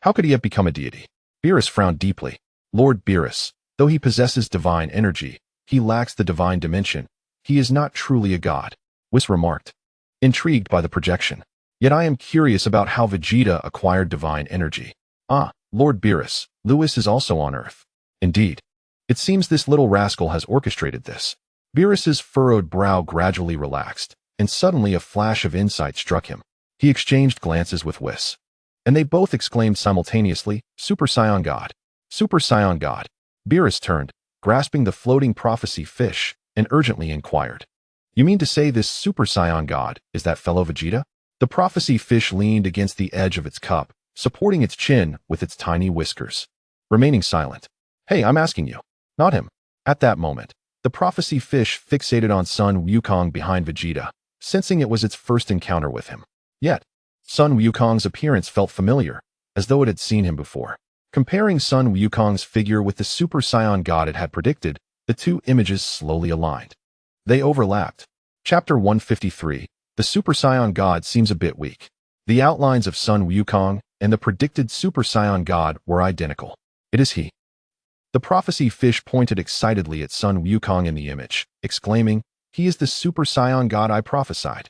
How could he have become a deity? Beerus frowned deeply. Lord Beerus, though he possesses divine energy, he lacks the divine dimension. He is not truly a god, Whis remarked, intrigued by the projection. Yet I am curious about how Vegeta acquired divine energy. Ah, Lord Beerus, Lewis is also on Earth. Indeed. It seems this little rascal has orchestrated this. Beerus's furrowed brow gradually relaxed, and suddenly a flash of insight struck him. He exchanged glances with Whis, and they both exclaimed simultaneously, Super Saiyan God! Super Saiyan God! Beerus turned, grasping the floating prophecy fish, and urgently inquired, You mean to say this Super Saiyan God is that fellow Vegeta? The prophecy fish leaned against the edge of its cup, supporting its chin with its tiny whiskers, remaining silent. Hey, I'm asking you. Not him. At that moment, the prophecy fish fixated on Sun Wukong behind Vegeta, sensing it was its first encounter with him. Yet, Sun Wukong's appearance felt familiar, as though it had seen him before. Comparing Sun Wukong's figure with the Super Saiyan God it had predicted, the two images slowly aligned. They overlapped. Chapter 153. The Super Saiyan God seems a bit weak. The outlines of Sun Wukong and the predicted Super Saiyan God were identical. It is he. The prophecy fish pointed excitedly at Sun Wukong in the image, exclaiming, He is the Super Saiyan God I prophesied.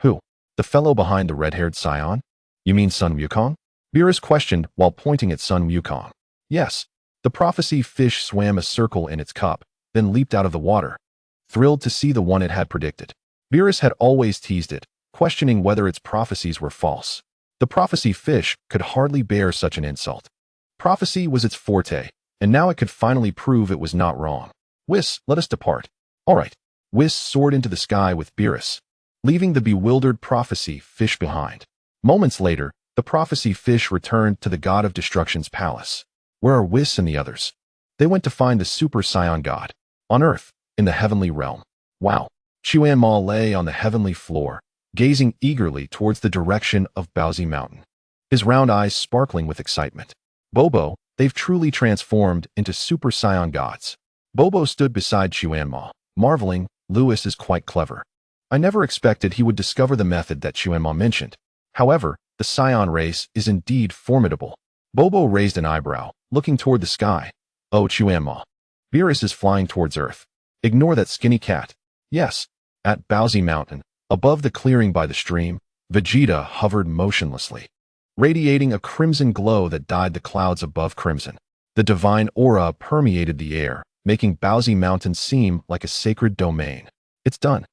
Who? The fellow behind the red-haired Saiyan? You mean Sun Wukong? Beerus questioned while pointing at Sun Wukong. Yes. The prophecy fish swam a circle in its cup, then leaped out of the water, thrilled to see the one it had predicted. Beerus had always teased it, questioning whether its prophecies were false. The prophecy fish could hardly bear such an insult. Prophecy was its forte, and now it could finally prove it was not wrong. Whis, let us depart. All right. Whis soared into the sky with Beerus, leaving the bewildered prophecy fish behind. Moments later, the prophecy fish returned to the God of Destruction's palace. Where are Whis and the others? They went to find the Super Saiyan God. On Earth, in the heavenly realm. Wow. Chuan-Ma lay on the heavenly floor, gazing eagerly towards the direction of Baozi Mountain, his round eyes sparkling with excitement. Bobo, they've truly transformed into Super Saiyan gods. Bobo stood beside Chuan-Ma, marveling, Lewis is quite clever. I never expected he would discover the method that Chuan-Ma mentioned. However, the Saiyan race is indeed formidable. Bobo raised an eyebrow, looking toward the sky. Oh, Chuan-Ma. Beerus is flying towards Earth. Ignore that skinny cat. Yes. At Baozi Mountain, above the clearing by the stream, Vegeta hovered motionlessly, radiating a crimson glow that dyed the clouds above crimson. The divine aura permeated the air, making Baozi Mountain seem like a sacred domain. It's done.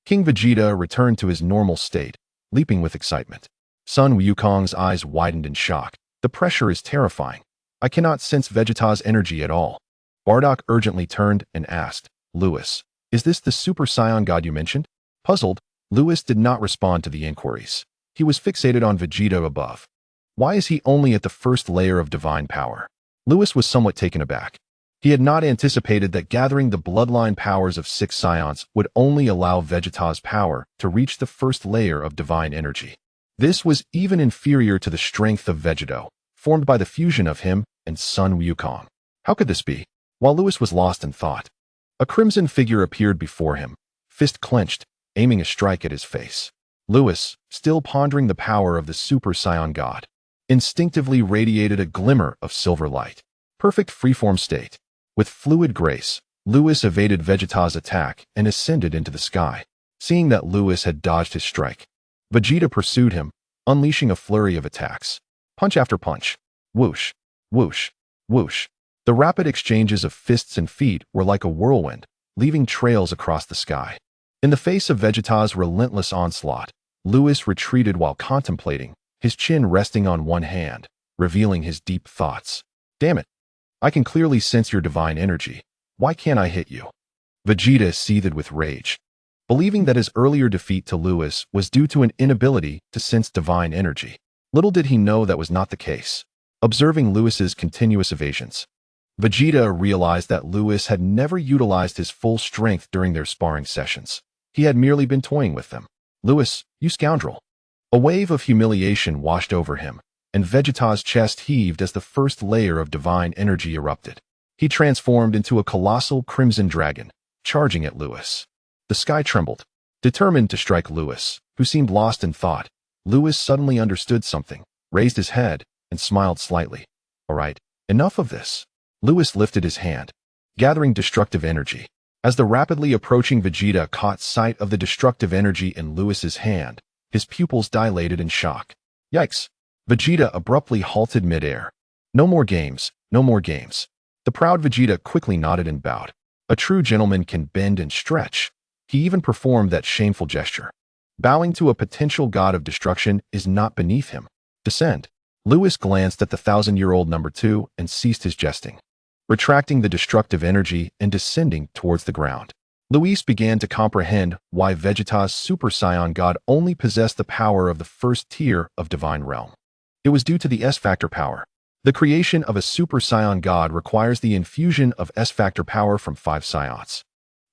King Vegeta returned to his normal state, leaping with excitement. Sun Wukong's eyes widened in shock. The pressure is terrifying. I cannot sense Vegeta's energy at all. Bardock urgently turned and asked, Lewis, is this the Super Saiyan God you mentioned? Puzzled, Lewis did not respond to the inquiries. He was fixated on Vegeta above. Why is he only at the first layer of divine power? Lewis was somewhat taken aback. He had not anticipated that gathering the bloodline powers of 6 Saiyans would only allow Vegeta's power to reach the first layer of divine energy. This was even inferior to the strength of Vegeto, formed by the fusion of him and Sun Wukong. How could this be? While Lewis was lost in thought, a crimson figure appeared before him, fist clenched, aiming a strike at his face. Lewis, still pondering the power of the Super Saiyan God, instinctively radiated a glimmer of silver light. Perfect freeform state. With fluid grace, Lewis evaded Vegeta's attack and ascended into the sky. Seeing that Lewis had dodged his strike, Vegeta pursued him, unleashing a flurry of attacks. Punch after punch. Whoosh, whoosh, whoosh. The rapid exchanges of fists and feet were like a whirlwind, leaving trails across the sky. In the face of Vegeta's relentless onslaught, Lewis retreated while contemplating, his chin resting on one hand, revealing his deep thoughts. Damn it. I can clearly sense your divine energy. Why can't I hit you? Vegeta seethed with rage. Believing that his earlier defeat to Lewis was due to an inability to sense divine energy. Little did he know that was not the case. Observing Lewis's continuous evasions, Vegeta realized that Lewis had never utilized his full strength during their sparring sessions. He had merely been toying with them. Lewis, you scoundrel. A wave of humiliation washed over him, and Vegeta's chest heaved as the first layer of divine energy erupted. He transformed into a colossal crimson dragon, charging at Lewis. The sky trembled, determined to strike Lewis, who seemed lost in thought. Lewis suddenly understood something, raised his head, and smiled slightly. All right, enough of this. Lewis lifted his hand, gathering destructive energy. As the rapidly approaching Vegeta caught sight of the destructive energy in Lewis's hand, his pupils dilated in shock. Yikes! Vegeta abruptly halted midair. No more games, no more games. The proud Vegeta quickly nodded and bowed. A true gentleman can bend and stretch. He even performed that shameful gesture. Bowing to a potential god of destruction is not beneath him. Descend. Lewis glanced at the 1,000-year-old number 2 and ceased his jesting, retracting the destructive energy and descending towards the ground. Luis began to comprehend why Vegeta's Super Saiyan God only possessed the power of the first tier of Divine Realm. It was due to the S-Factor power. The creation of a Super Saiyan God requires the infusion of S-Factor power from 5 Saiyans,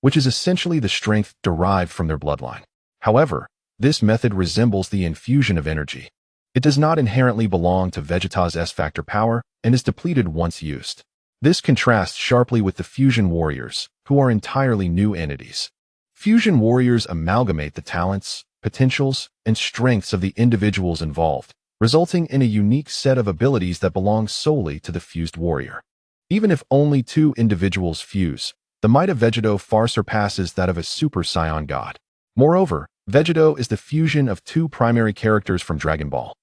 which is essentially the strength derived from their bloodline. However, this method resembles the infusion of energy. It does not inherently belong to Vegeta's S-Factor power and is depleted once used. This contrasts sharply with the Fusion Warriors, who are entirely new entities. Fusion Warriors amalgamate the talents, potentials, and strengths of the individuals involved, resulting in a unique set of abilities that belong solely to the fused warrior. Even if only 2 individuals fuse, the might of Vegeto far surpasses that of a Super Saiyan God. Moreover, Vegeto is the fusion of 2 primary characters from Dragon Ball,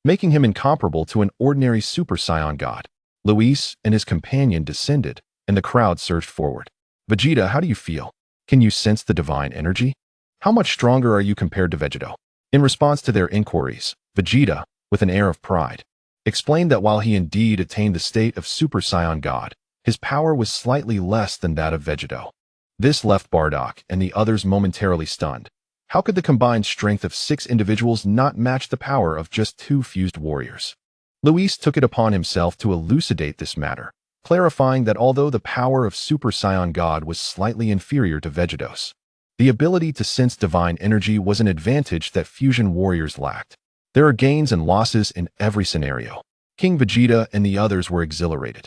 making him incomparable to an ordinary Super Saiyan God. Luis and his companion descended, and the crowd surged forward. Vegeta, how do you feel? Can you sense the divine energy? How much stronger are you compared to Vegeto? In response to their inquiries, Vegeta, with an air of pride, explained that while he indeed attained the state of Super Saiyan God, his power was slightly less than that of Vegeto. This left Bardock and the others momentarily stunned. How could the combined strength of 6 individuals not match the power of just 2 fused warriors? Luis took it upon himself to elucidate this matter, clarifying that although the power of Super Saiyan God was slightly inferior to Vegeto's, the ability to sense divine energy was an advantage that fusion warriors lacked. There are gains and losses in every scenario. King Vegeta and the others were exhilarated.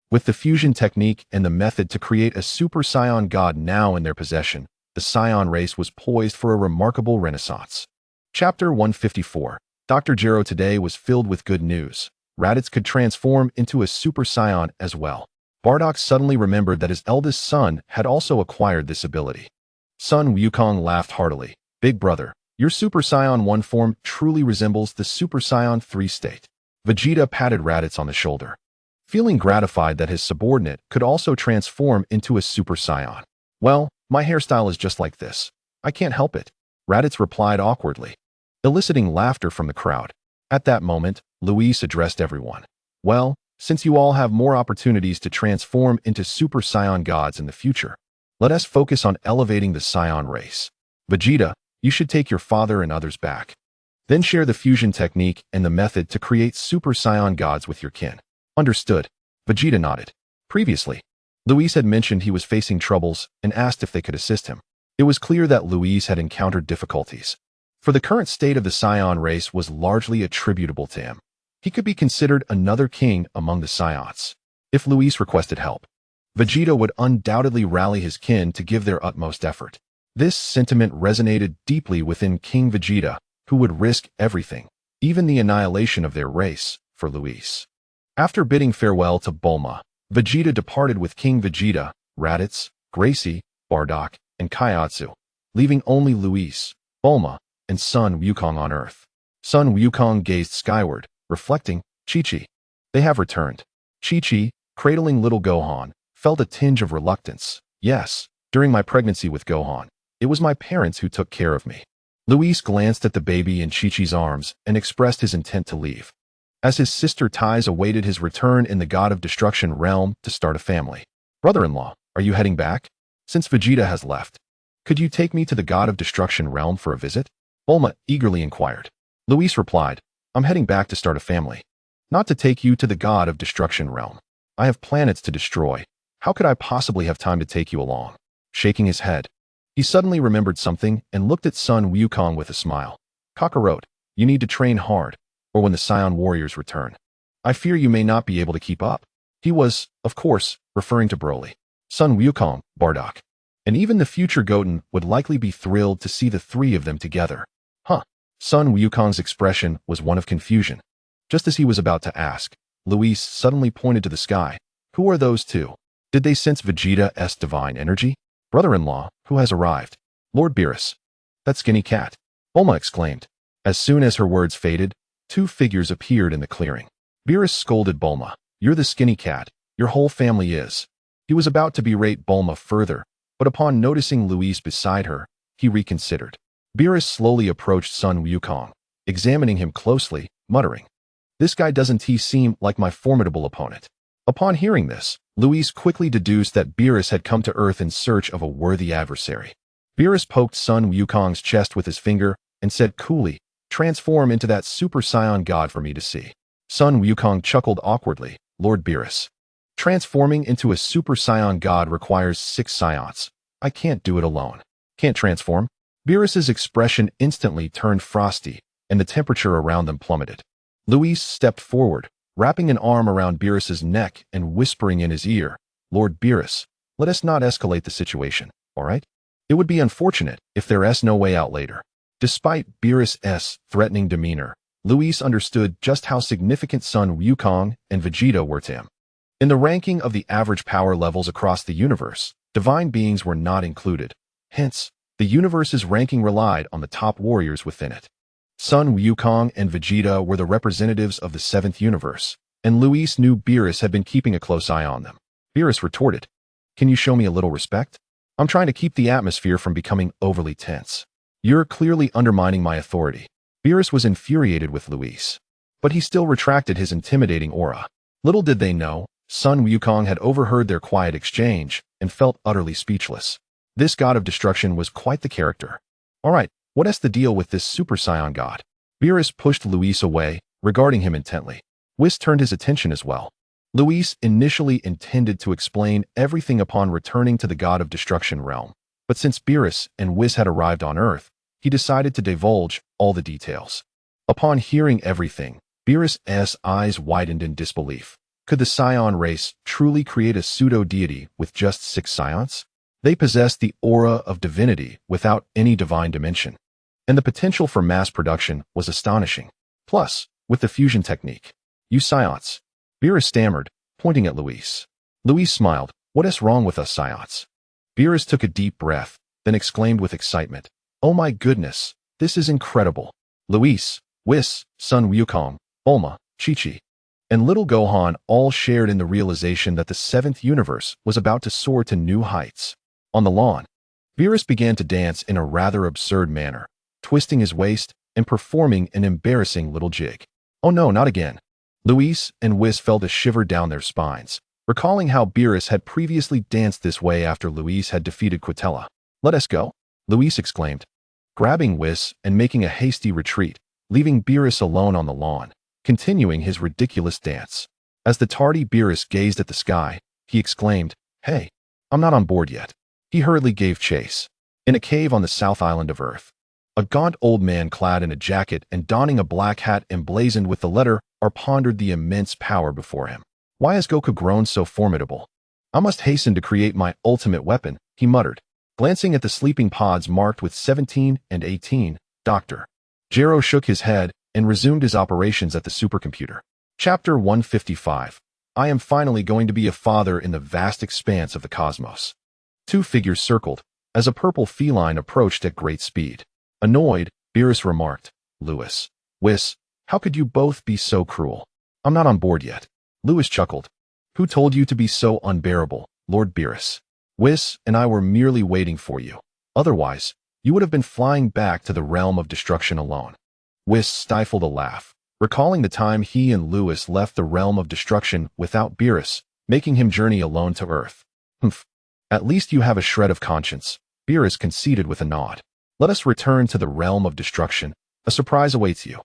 With the fusion technique and the method to create a Super Saiyan God now in their possession, the Saiyan race was poised for a remarkable renaissance. Chapter 154. Dr. Gero today was filled with good news. Raditz could transform into a Super Saiyan as well. Bardock suddenly remembered that his eldest son had also acquired this ability. Sun Wukong laughed heartily. Big brother, your Super Saiyan 1 form truly resembles the Super Saiyan 3 state. Vegeta patted Raditz on the shoulder, feeling gratified that his subordinate could also transform into a Super Saiyan. Well, my hairstyle is just like this. I can't help it, Raditz replied awkwardly. eliciting laughter from the crowd. At that moment, Luis addressed everyone. Well, since you all have more opportunities to transform into Super Saiyan gods in the future, let us focus on elevating the Saiyan race. Vegeta, you should take your father and others back. Then share the fusion technique and the method to create Super Saiyan gods with your kin. Understood. Vegeta nodded. Previously, Luis had mentioned he was facing troubles and asked if they could assist him. It was clear that Luis had encountered difficulties. For the current state of the Saiyan race was largely attributable to him. He could be considered another king among the Saiyans. If Luis requested help, Vegeta would undoubtedly rally his kin to give their utmost effort. This sentiment resonated deeply within King Vegeta, who would risk everything, even the annihilation of their race, for Luis. After bidding farewell to Bulma, Vegeta departed with King Vegeta, Raditz, Gracie, Bardock, and Kaiatsu, leaving only Luis, Bulma, and Sun Wukong on Earth. Sun Wukong gazed skyward, reflecting, Chi-Chi. They have returned. Chi-Chi, cradling little Gohan, felt a tinge of reluctance. Yes, during my pregnancy with Gohan, it was my parents who took care of me. Luis glanced at the baby in Chi-Chi's arms and expressed his intent to leave. As his sister Tais awaited his return in the God of Destruction realm to start a family. Brother-in-law, are you heading back? Since Vegeta has left, could you take me to the God of Destruction realm for a visit? Bulma eagerly inquired. Luis replied, I'm heading back to start a family. Not to take you to the God of Destruction realm. I have planets to destroy. How could I possibly have time to take you along? Shaking his head, he suddenly remembered something and looked at Sun Wukong with a smile. Kakarot, you need to train hard, or when the Saiyan warriors return, I fear you may not be able to keep up. He was, of course, referring to Broly, Sun Wukong, Bardock, and even the future Goten would likely be thrilled to see the three of them together. Huh. Sun Wukong's expression was one of confusion. Just as he was about to ask, Luis suddenly pointed to the sky. Who are those two? Did they sense Vegeta's divine energy? Brother-in-law, who has arrived? Lord Beerus. That skinny cat, Bulma exclaimed. As soon as her words faded, two figures appeared in the clearing. Beerus scolded Bulma. You're the skinny cat. Your whole family is. He was about to berate Bulma further, but upon noticing Luis beside her, he reconsidered. Beerus slowly approached Sun Wukong, examining him closely, muttering, This guy doesn't he seem like my formidable opponent? Upon hearing this, Luis quickly deduced that Beerus had come to Earth in search of a worthy adversary. Beerus poked Sun Wukong's chest with his finger and said coolly, Transform into that Super Saiyan god for me to see. Sun Wukong chuckled awkwardly. Lord Beerus. Transforming into a Super Saiyan god requires 6 Saiyans. I can't do it alone. Can't transform? Beerus's expression instantly turned frosty, and the temperature around them plummeted. Luis stepped forward, wrapping an arm around Beerus's neck and whispering in his ear, Lord Beerus, let us not escalate the situation, all right? It would be unfortunate if there's no way out later. Despite Beerus's threatening demeanor, Luis understood just how significant Sun Wukong and Vegeta were to him. In the ranking of the average power levels across the universe, divine beings were not included. Hence, the universe's ranking relied on the top warriors within it. Sun Wukong and Vegeta were the representatives of the 7th universe, and Luis knew Beerus had been keeping a close eye on them. Beerus retorted, Can you show me a little respect? I'm trying to keep the atmosphere from becoming overly tense. You're clearly undermining my authority. Beerus was infuriated with Luis, but he still retracted his intimidating aura. Little did they know, Sun Wukong had overheard their quiet exchange and felt utterly speechless. This god of destruction was quite the character. All right, what's the deal with this Super Saiyan god? Beerus pushed Luis away, regarding him intently. Whis turned his attention as well. Luis initially intended to explain everything upon returning to the God of Destruction realm, but since Beerus and Whis had arrived on Earth, he decided to divulge all the details. Upon hearing everything, Beerus's eyes widened in disbelief. Could the Saiyan race truly create a pseudo-deity with just 6 Saiyans? They possessed the aura of divinity without any divine dimension, and the potential for mass production was astonishing. Plus, with the fusion technique, you Saiyans. Beerus stammered, pointing at Luis. Luis smiled. What's wrong with us Saiyans? Beerus took a deep breath, then exclaimed with excitement. Oh my goodness, this is incredible. Luis, Whis, Sun Wukong, Bulma, Chi-Chi, and little Gohan all shared in the realization that the 7th universe was about to soar to new heights. On the lawn, Beerus began to dance in a rather absurd manner, twisting his waist, and performing an embarrassing little jig. Oh no, not again. Luis and Whis felt a shiver down their spines, recalling how Beerus had previously danced this way after Luis had defeated Quitella. Let us go, Luis exclaimed, grabbing Whis and making a hasty retreat, leaving Beerus alone on the lawn, continuing his ridiculous dance. As the tardy Beerus gazed at the sky, he exclaimed, "Hey, I'm not on board yet." He hurriedly gave chase. In a cave on the South Island of Earth, a gaunt old man clad in a jacket and donning a black hat emblazoned with the letter R pondered the immense power before him. Why has Goku grown so formidable? I must hasten to create my ultimate weapon, he muttered, glancing at the sleeping pods marked with 17 and 18, Dr. Gero shook his head and resumed his operations at the supercomputer. Chapter 155. I am finally going to be a father in the vast expanse of the cosmos. Two figures circled as a purple feline approached at great speed. Annoyed, Beerus remarked, "Luis, Whis, how could you both be so cruel? I'm not on board yet." Luis chuckled. "Who told you to be so unbearable, Lord Beerus? Whis and I were merely waiting for you. Otherwise, you would have been flying back to the realm of destruction alone." Whis stifled a laugh, recalling the time he and Luis left the realm of destruction without Beerus, making him journey alone to Earth. "Humph. At least you have a shred of conscience," Beerus conceded with a nod. "Let us return to the realm of destruction. A surprise awaits you."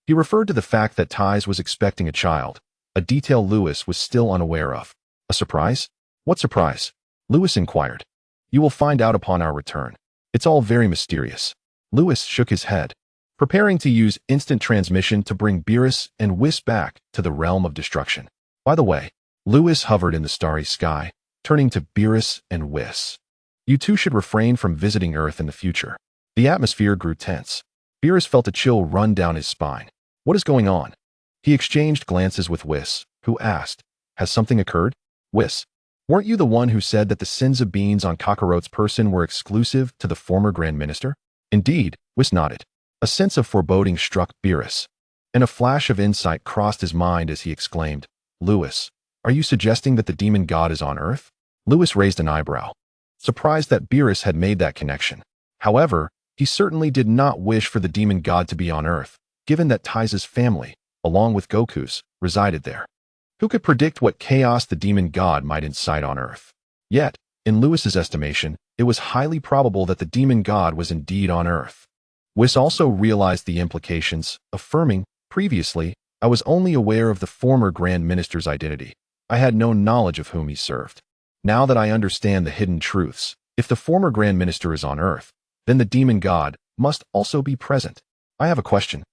He referred to the fact that Ties was expecting a child, a detail Luis was still unaware of. "A surprise? What surprise?" Luis inquired. "You will find out upon our return. It's all very mysterious." Luis shook his head, preparing to use instant transmission to bring Beerus and Whis back to the realm of destruction. By the way, Luis hovered in the starry sky, turning to Beerus and Whis. "You two should refrain from visiting Earth in the future." The atmosphere grew tense. Beerus felt a chill run down his spine. "What is going on?" He exchanged glances with Whis, who asked, "Has something occurred?" "Whis, weren't you the one who said that the sins of beans on Kakarot's person were exclusive to the former Grand Minister?" "Indeed," Whis nodded. A sense of foreboding struck Beerus, and a flash of insight crossed his mind as he exclaimed, "Luis, are you suggesting that the demon god is on Earth?" Luis raised an eyebrow, surprised that Beerus had made that connection. However, he certainly did not wish for the demon god to be on Earth, given that Ties' family, along with Goku's, resided there. Who could predict what chaos the demon god might incite on Earth? Yet, in Luis's estimation, it was highly probable that the demon god was indeed on Earth. Whis also realized the implications, affirming, "Previously, I was only aware of the former Grand Minister's identity. I had no knowledge of whom he served. Now that I understand the hidden truths, if the former Grand Minister is on Earth, then the demon god must also be present. I have a question."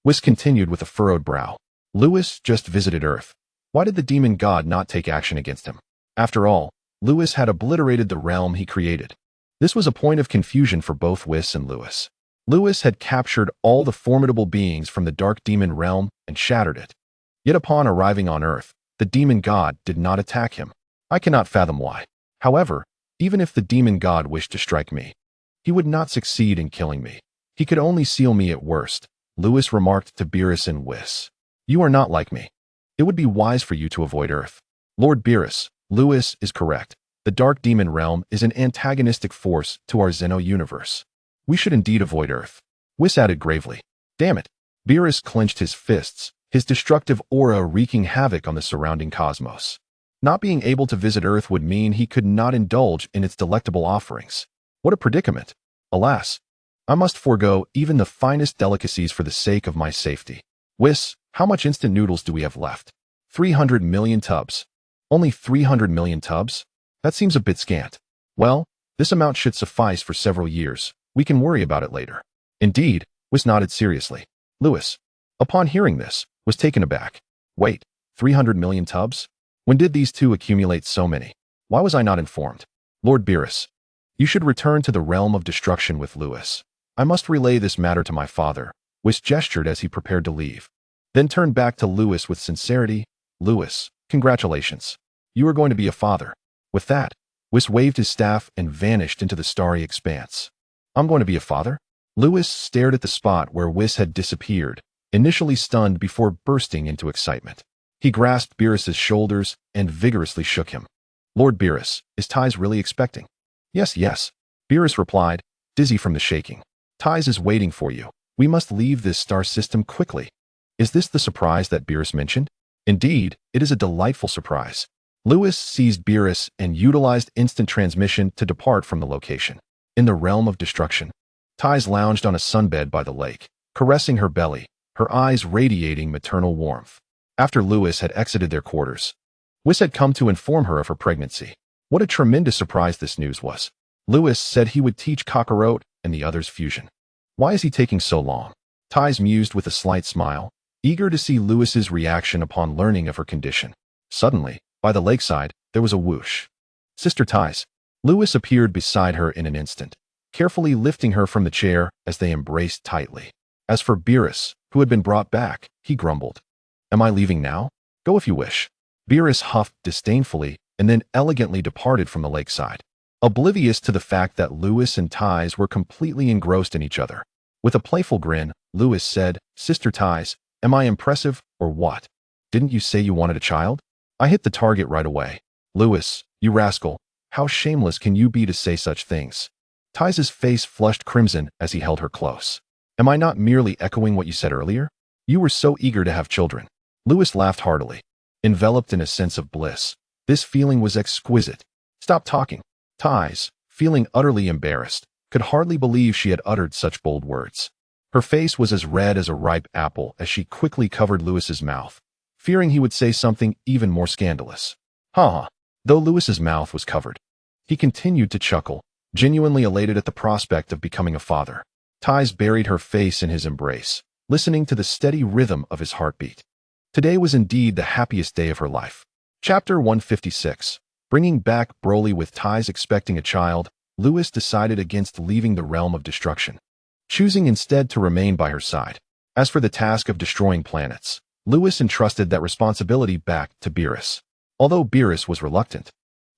Whis continued with a furrowed brow. "Luis just visited Earth. Why did the demon god not take action against him? After all, Luis had obliterated the realm he created." This was a point of confusion for both Whis and Luis. Luis had captured all the formidable beings from the Dark Demon realm and shattered it. Yet upon arriving on Earth, the demon god did not attack him. I cannot fathom why. However, even if the demon god wished to strike me, he would not succeed in killing me. He could only seal me at worst, Luis remarked to Beerus and Whis. "You are not like me. It would be wise for you to avoid Earth." "Lord Beerus, Luis is correct. The Dark Demon realm is an antagonistic force to our Zeno universe. We should indeed avoid Earth," Whis added gravely. "Damn it." Beerus clenched his fists, his destructive aura wreaking havoc on the surrounding cosmos. Not being able to visit Earth would mean he could not indulge in its delectable offerings. What a predicament. Alas, I must forego even the finest delicacies for the sake of my safety. "Whis, how much instant noodles do we have left?" 300 million tubs. Only 300 million tubs? That seems a bit scant. Well, this amount should suffice for several years. We can worry about it later. Indeed, Whis nodded seriously. Luis, upon hearing this, was taken aback. Wait, 300 million tubs? When did these two accumulate so many? Why was I not informed? "Lord Beerus, you should return to the realm of destruction with Luis. I must relay this matter to my father," Whis gestured as he prepared to leave. Then turned back to Luis with sincerity. "Luis, congratulations. You are going to be a father." With that, Whis waved his staff and vanished into the starry expanse. "I'm going to be a father?" Luis stared at the spot where Whis had disappeared, initially stunned before bursting into excitement. He grasped Beerus's shoulders and vigorously shook him. "Lord Beerus, is Ties really expecting?" Yes, Beerus replied, dizzy from the shaking. "Ties is waiting for you. We must leave this star system quickly. Is this the surprise that Beerus mentioned? Indeed, it is a delightful surprise. Lewis seized Beerus and utilized instant transmission to depart from the location. In the realm of destruction, Ties lounged on a sunbed by the lake, caressing her belly, her eyes radiating maternal warmth. After Lewis had exited their quarters, Whis had come to inform her of her pregnancy. What a tremendous surprise this news was. Lewis said he would teach Kakarot and the others fusion. Why is he taking so long? Ties mused with a slight smile, eager to see Lewis's reaction upon learning of her condition. Suddenly, by the lakeside, there was a whoosh. Sister Ties. Lewis appeared beside her in an instant, carefully lifting her from the chair as they embraced tightly. As for Beerus, who had been brought back, he grumbled. Am I leaving now? Go if you wish. Beerus huffed disdainfully and then elegantly departed from the lakeside, oblivious to the fact that Lewis and Ties were completely engrossed in each other. With a playful grin, Lewis said, Sister Ties, am I impressive or what? Didn't you say you wanted a child? I hit the target right away. Lewis, you rascal, how shameless can you be to say such things? Ties' face flushed crimson as he held her close. Am I not merely echoing what you said earlier? You were so eager to have children. Lewis laughed heartily, enveloped in a sense of bliss. This feeling was exquisite. Stop talking. Ties, feeling utterly embarrassed, could hardly believe she had uttered such bold words. Her face was as red as a ripe apple as she quickly covered Lewis's mouth, fearing he would say something even more scandalous. Ha! Though Lewis's mouth was covered, he continued to chuckle, genuinely elated at the prospect of becoming a father. Ties buried her face in his embrace, listening to the steady rhythm of his heartbeat. Today was indeed the happiest day of her life. Chapter 156. Bringing back Broly. With Ties expecting a child, Lewis decided against leaving the realm of destruction, choosing instead to remain by her side. As for the task of destroying planets, Lewis entrusted that responsibility back to Beerus. Although Beerus was reluctant,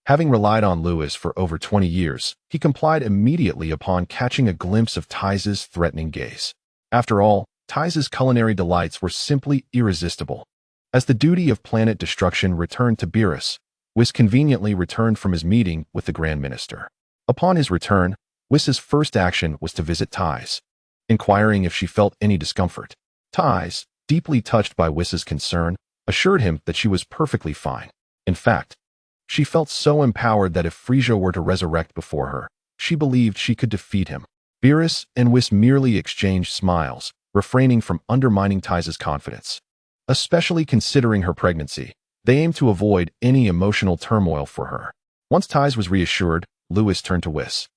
having relied on Lewis for over 20 years, he complied immediately upon catching a glimpse of Ties' threatening gaze. After all, Ties' culinary delights were simply irresistible. As the duty of planet destruction returned to Beerus, Whis conveniently returned from his meeting with the Grand Minister. Upon his return, Whis' first action was to visit Ties, inquiring if she felt any discomfort. Ties, deeply touched by Whis' concern, assured him that she was perfectly fine. In fact, she felt so empowered that if Frieza were to resurrect before her, she believed she could defeat him. Beerus and Whis merely exchanged smiles, refraining from undermining Ties' confidence. Especially considering her pregnancy, they aimed to avoid any emotional turmoil for her. Once Ties was reassured, Lewis turned to Whis,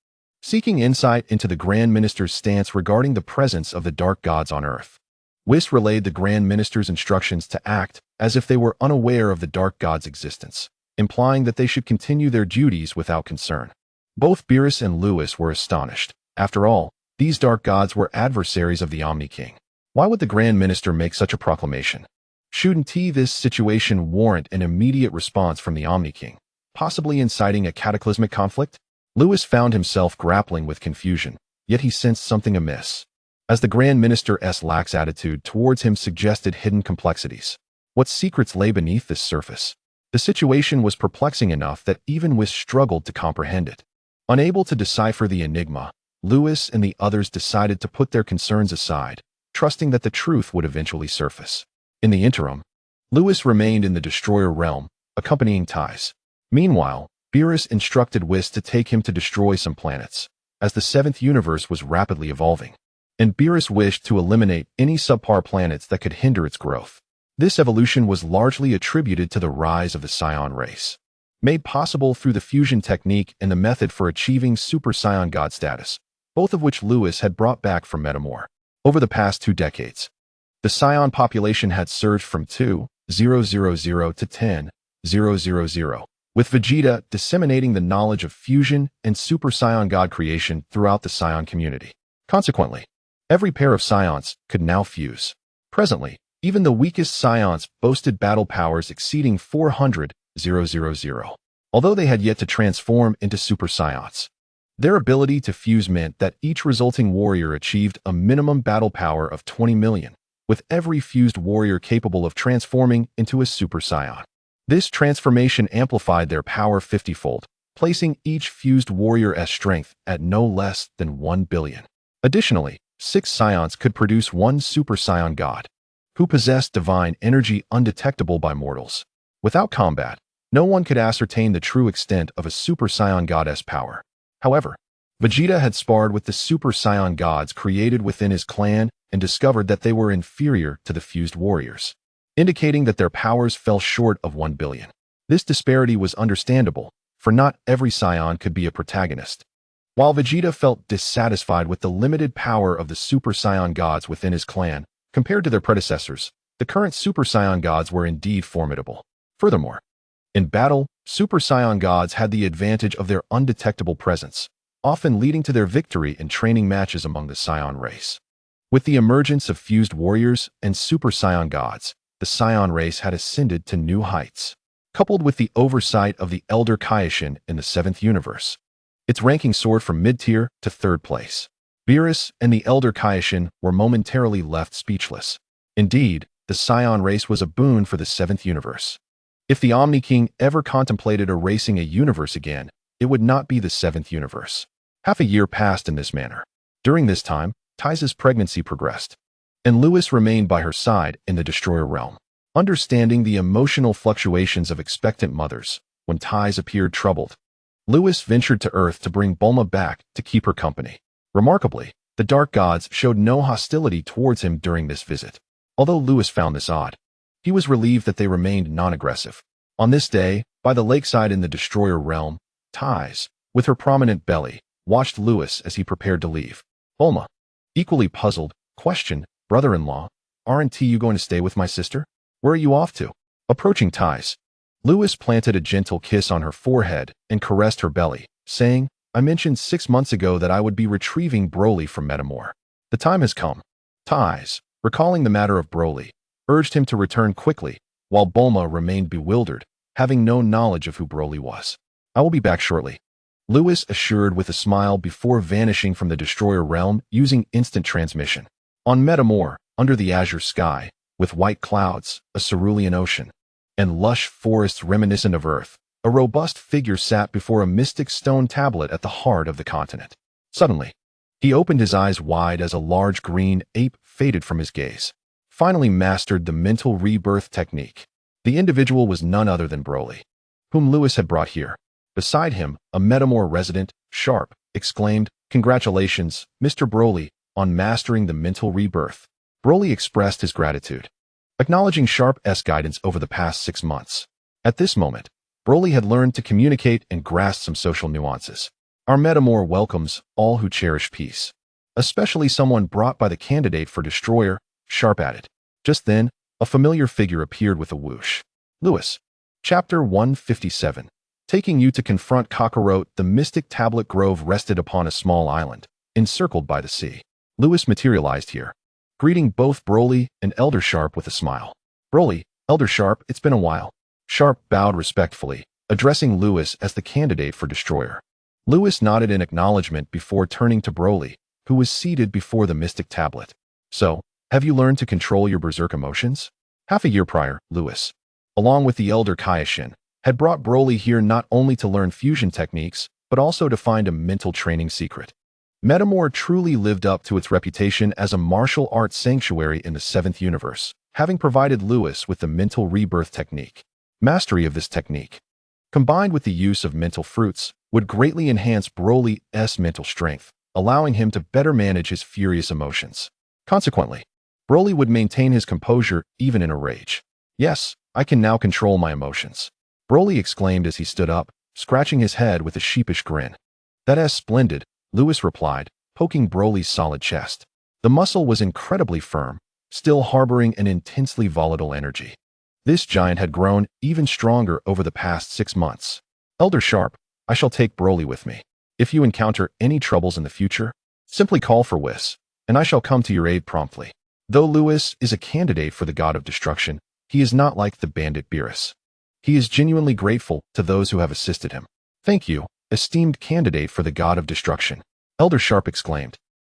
seeking insight into the Grand Minister's stance regarding the presence of the Dark Gods on Earth. Whis relayed the Grand Minister's instructions to act as if they were unaware of the Dark Gods' existence, implying that they should continue their duties without concern. Both Beerus and Lewis were astonished. After all, these Dark Gods were adversaries of the Omni-King. Why would the Grand Minister make such a proclamation? Shouldn't this situation warrant an immediate response from the Omni-King, possibly inciting a cataclysmic conflict? Lewis found himself grappling with confusion, yet he sensed something amiss, as the Grand Minister's lax attitude towards him suggested hidden complexities. What secrets lay beneath this surface? The situation was perplexing enough that even Whis struggled to comprehend it. Unable to decipher the enigma, Lewis and the others decided to put their concerns aside, trusting that the truth would eventually surface. In the interim, Lewis remained in the Destroyer realm, accompanying Ties. Meanwhile, Beerus instructed Whis to take him to destroy some planets, as the seventh universe was rapidly evolving, and Beerus wished to eliminate any subpar planets that could hinder its growth. This evolution was largely attributed to the rise of the Saiyan race, made possible through the fusion technique and the method for achieving Super Saiyan God status, both of which Lewis had brought back from Metamor. Over the past 2 decades, the Saiyan population had surged from 2,000 to 10,000, with Vegeta disseminating the knowledge of fusion and Super Saiyan God creation throughout the Saiyan community. Consequently, every pair of Saiyans could now fuse. Presently, even the weakest Saiyans boasted battle powers exceeding 400,000, although they had yet to transform into Super Saiyans. Their ability to fuse meant that each resulting warrior achieved a minimum battle power of 20 million, with every fused warrior capable of transforming into a Super Saiyan. This transformation amplified their power 50-fold, placing each fused warrior's strength at no less than 1 billion. Additionally, 6 Scions could produce one Super Saiyan god, who possessed divine energy undetectable by mortals. Without combat, no one could ascertain the true extent of a Super Saiyan god's power. However, Vegeta had sparred with the Super Saiyan gods created within his clan and discovered that they were inferior to the fused warriors, indicating that their powers fell short of 1 billion. This disparity was understandable, for not every Saiyan could be a protagonist. While Vegeta felt dissatisfied with the limited power of the Super Saiyan gods within his clan, compared to their predecessors, the current Super Saiyan gods were indeed formidable. Furthermore, in battle, Super Saiyan gods had the advantage of their undetectable presence, often leading to their victory in training matches among the Saiyan race. With the emergence of fused warriors and Super Saiyan gods, the Saiyan race had ascended to new heights. Coupled with the oversight of the Elder Kaioshin in the 7th universe, its ranking soared from mid-tier to 3rd place. Beerus and the Elder Kaioshin were momentarily left speechless. Indeed, the Saiyan race was a boon for the 7th universe. If the Omni-King ever contemplated erasing a universe again, it would not be the 7th universe. Half a year passed in this manner. During this time, Tai's pregnancy progressed, and Lewis remained by her side in the Destroyer realm. Understanding the emotional fluctuations of expectant mothers, when Tai's appeared troubled, Lewis ventured to Earth to bring Bulma back to keep her company. Remarkably, the Dark Gods showed no hostility towards him during this visit. Although Lewis found this odd, he was relieved that they remained non-aggressive. On this day, by the lakeside in the Destroyer realm, Tai's, with her prominent belly, watched Lewis as he prepared to leave. Bulma, equally puzzled, questioned, "Brother-in-law, aren't you going to stay with my sister? Where are you off to?" Approaching Tai's, Lewis planted a gentle kiss on her forehead and caressed her belly, saying, "I mentioned 6 months ago that I would be retrieving Broly from Metamore. The time has come." Tai's, recalling the matter of Broly, urged him to return quickly, while Bulma remained bewildered, having no knowledge of who Broly was. "I will be back shortly," Lewis assured with a smile before vanishing from the Destroyer realm using instant transmission. On Metamore, under the azure sky, with white clouds, a cerulean ocean, and lush forests reminiscent of Earth, a robust figure sat before a mystic stone tablet at the heart of the continent. Suddenly, he opened his eyes wide as a large green ape faded from his gaze. Finally mastered the mental rebirth technique. The individual was none other than Broly, whom Lewis had brought here. Beside him, a Metamore resident, Sharp, exclaimed, "Congratulations, Mr. Broly, on mastering the mental rebirth." Broly expressed his gratitude, acknowledging Sharp's guidance over the past 6 months. At this moment, Broly had learned to communicate and grasp some social nuances. "Our Metamore welcomes all who cherish peace, especially someone brought by the candidate for Destroyer," Sharp added. Just then, a familiar figure appeared with a whoosh. "Lewis." Chapter 157. Taking you to confront Kakarot, the mystic tablet grove rested upon a small island, encircled by the sea. Lewis materialized here, greeting both Broly and Elder Sharp with a smile. "Broly, Elder Sharp, it's been a while." Sharp bowed respectfully, addressing Lewis as the candidate for Destroyer. Lewis nodded in acknowledgement before turning to Broly, who was seated before the mystic tablet. "So, have you learned to control your berserk emotions?" Half a year prior, Lewis, along with the Elder Kaioshin, had brought Broly here not only to learn fusion techniques, but also to find a mental training secret. Metamore truly lived up to its reputation as a martial arts sanctuary in the 7th universe, having provided Lewis with the mental rebirth technique. Mastery of this technique, combined with the use of mental fruits, would greatly enhance Broly's mental strength, allowing him to better manage his furious emotions. Consequently, Broly would maintain his composure even in a rage. "Yes, I can now control my emotions," Broly exclaimed as he stood up, scratching his head with a sheepish grin. "That's splendid," Lewis replied, poking Broly's solid chest. The muscle was incredibly firm, still harboring an intensely volatile energy. This giant had grown even stronger over the past 6 months. "Elder Sharp, I shall take Broly with me. If you encounter any troubles in the future, simply call for Whis, and I shall come to your aid promptly." Though Lewis is a candidate for the God of Destruction, he is not like the bandit Beerus. He is genuinely grateful to those who have assisted him. "Thank you, esteemed candidate for the God of Destruction," Elder Sharp exclaimed,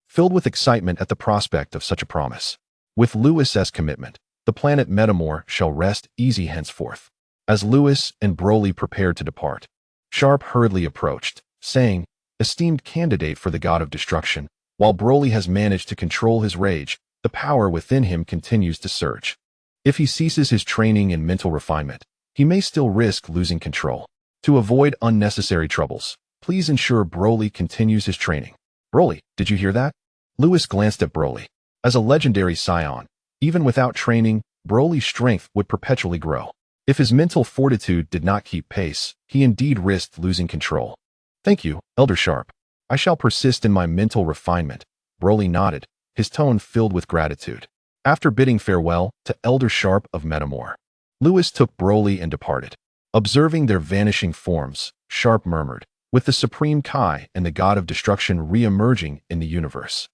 filled with excitement at the prospect of such a promise. With Lewis's commitment, the planet Metamore shall rest easy henceforth. As Lewis and Broly prepared to depart, Sharp hurriedly approached, saying, "Esteemed candidate for the God of Destruction, While Broly has managed to control his rage, the power within him continues to surge. If he ceases his training and mental refinement, he may still risk losing control. To avoid unnecessary troubles, please ensure Broly continues his training. Broly, did you hear that? Lewis glanced at Broly. As a legendary Saiyan, even without training, Broly's strength would perpetually grow. If his mental fortitude did not keep pace, he indeed risked losing control. Thank you, Elder Sharp. I shall persist in my mental refinement. Broly nodded, his tone filled with gratitude. After bidding farewell to Elder Sharp of Metamore, Lewis took Broly and departed. Observing their vanishing forms, Sharp murmured, with the Supreme Kai and the God of Destruction re-emerging in the universe.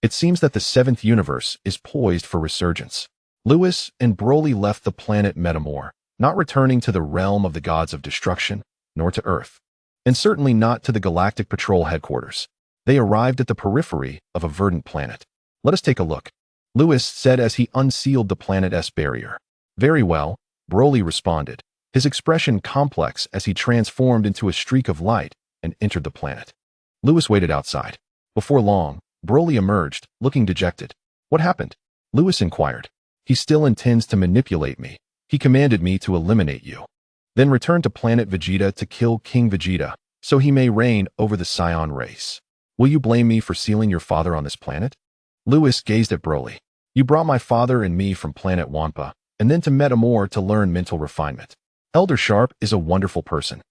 It seems that the seventh universe is poised for resurgence. Lewis and Broly left the planet Metamore, not returning to the realm of the gods of destruction, nor to Earth, and certainly not to the Galactic Patrol headquarters. They arrived at the periphery of a verdant planet. Let us take a look, Lewis said as he unsealed the planet's barrier. Very well, Broly responded, his expression complex as he transformed into a streak of light and entered the planet. Lewis waited outside. Before long, Broly emerged, looking dejected. What happened? Lewis inquired. He still intends to manipulate me. He commanded me to eliminate you. Then return to planet Vegeta to kill King Vegeta, so he may reign over the Saiyan race. Will you blame me for sealing your father on this planet? Lewis gazed at Broly. You brought my father and me from planet Wampa, and then to Metamore to learn mental refinement. Elder Sharp is a wonderful person.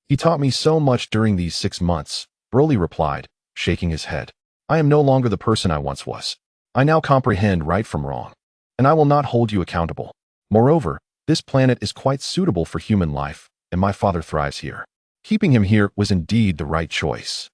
He taught me so much during these 6 months, Broly replied, shaking his head. I am no longer the person I once was. I now comprehend right from wrong, and I will not hold you accountable. Moreover, this planet is quite suitable for human life, and my father thrives here. Keeping him here was indeed the right choice.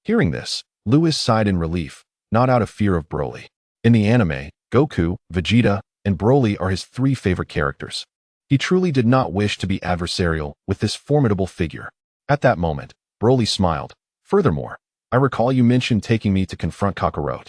Hearing this, Lewis sighed in relief, not out of fear of Broly. In the anime, Goku, Vegeta, and Broly are his 3 favorite characters. He truly did not wish to be adversarial with this formidable figure. At that moment, Broly smiled. Furthermore, I recall you mentioned taking me to confront Kakarot.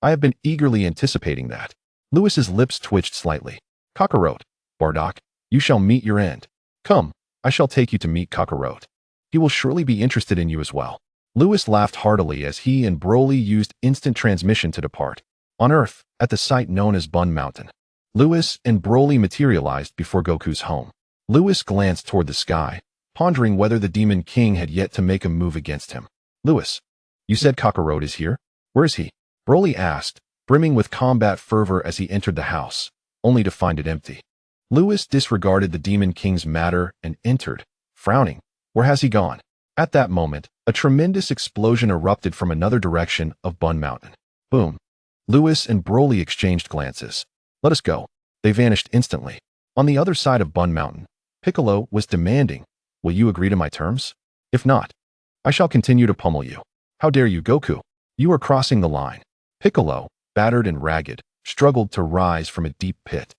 I have been eagerly anticipating that. Lewis's lips twitched slightly. Kakarot, Bardock, you shall meet your end. Come, I shall take you to meet Kakarot. He will surely be interested in you as well. Lewis laughed heartily as he and Broly used instant transmission to depart. On Earth, at the site known as Bun Mountain, Lewis and Broly materialized before Goku's home. Lewis glanced toward the sky, pondering whether the Demon King had yet to make a move against him. Lewis, you said Kakarot is here? Where is he? Broly asked, brimming with combat fervor as he entered the house, only to find it empty. Lewis disregarded the Demon King's matter and entered, frowning. Where has he gone? At that moment, a tremendous explosion erupted from another direction of Bun Mountain. Boom. Lewis and Broly exchanged glances. Let us go. They vanished instantly. On the other side of Bun Mountain, Piccolo was demanding, will you agree to my terms? If not, I shall continue to pummel you. How dare you, Goku? You are crossing the line. Piccolo, battered and ragged, struggled to rise from a deep pit.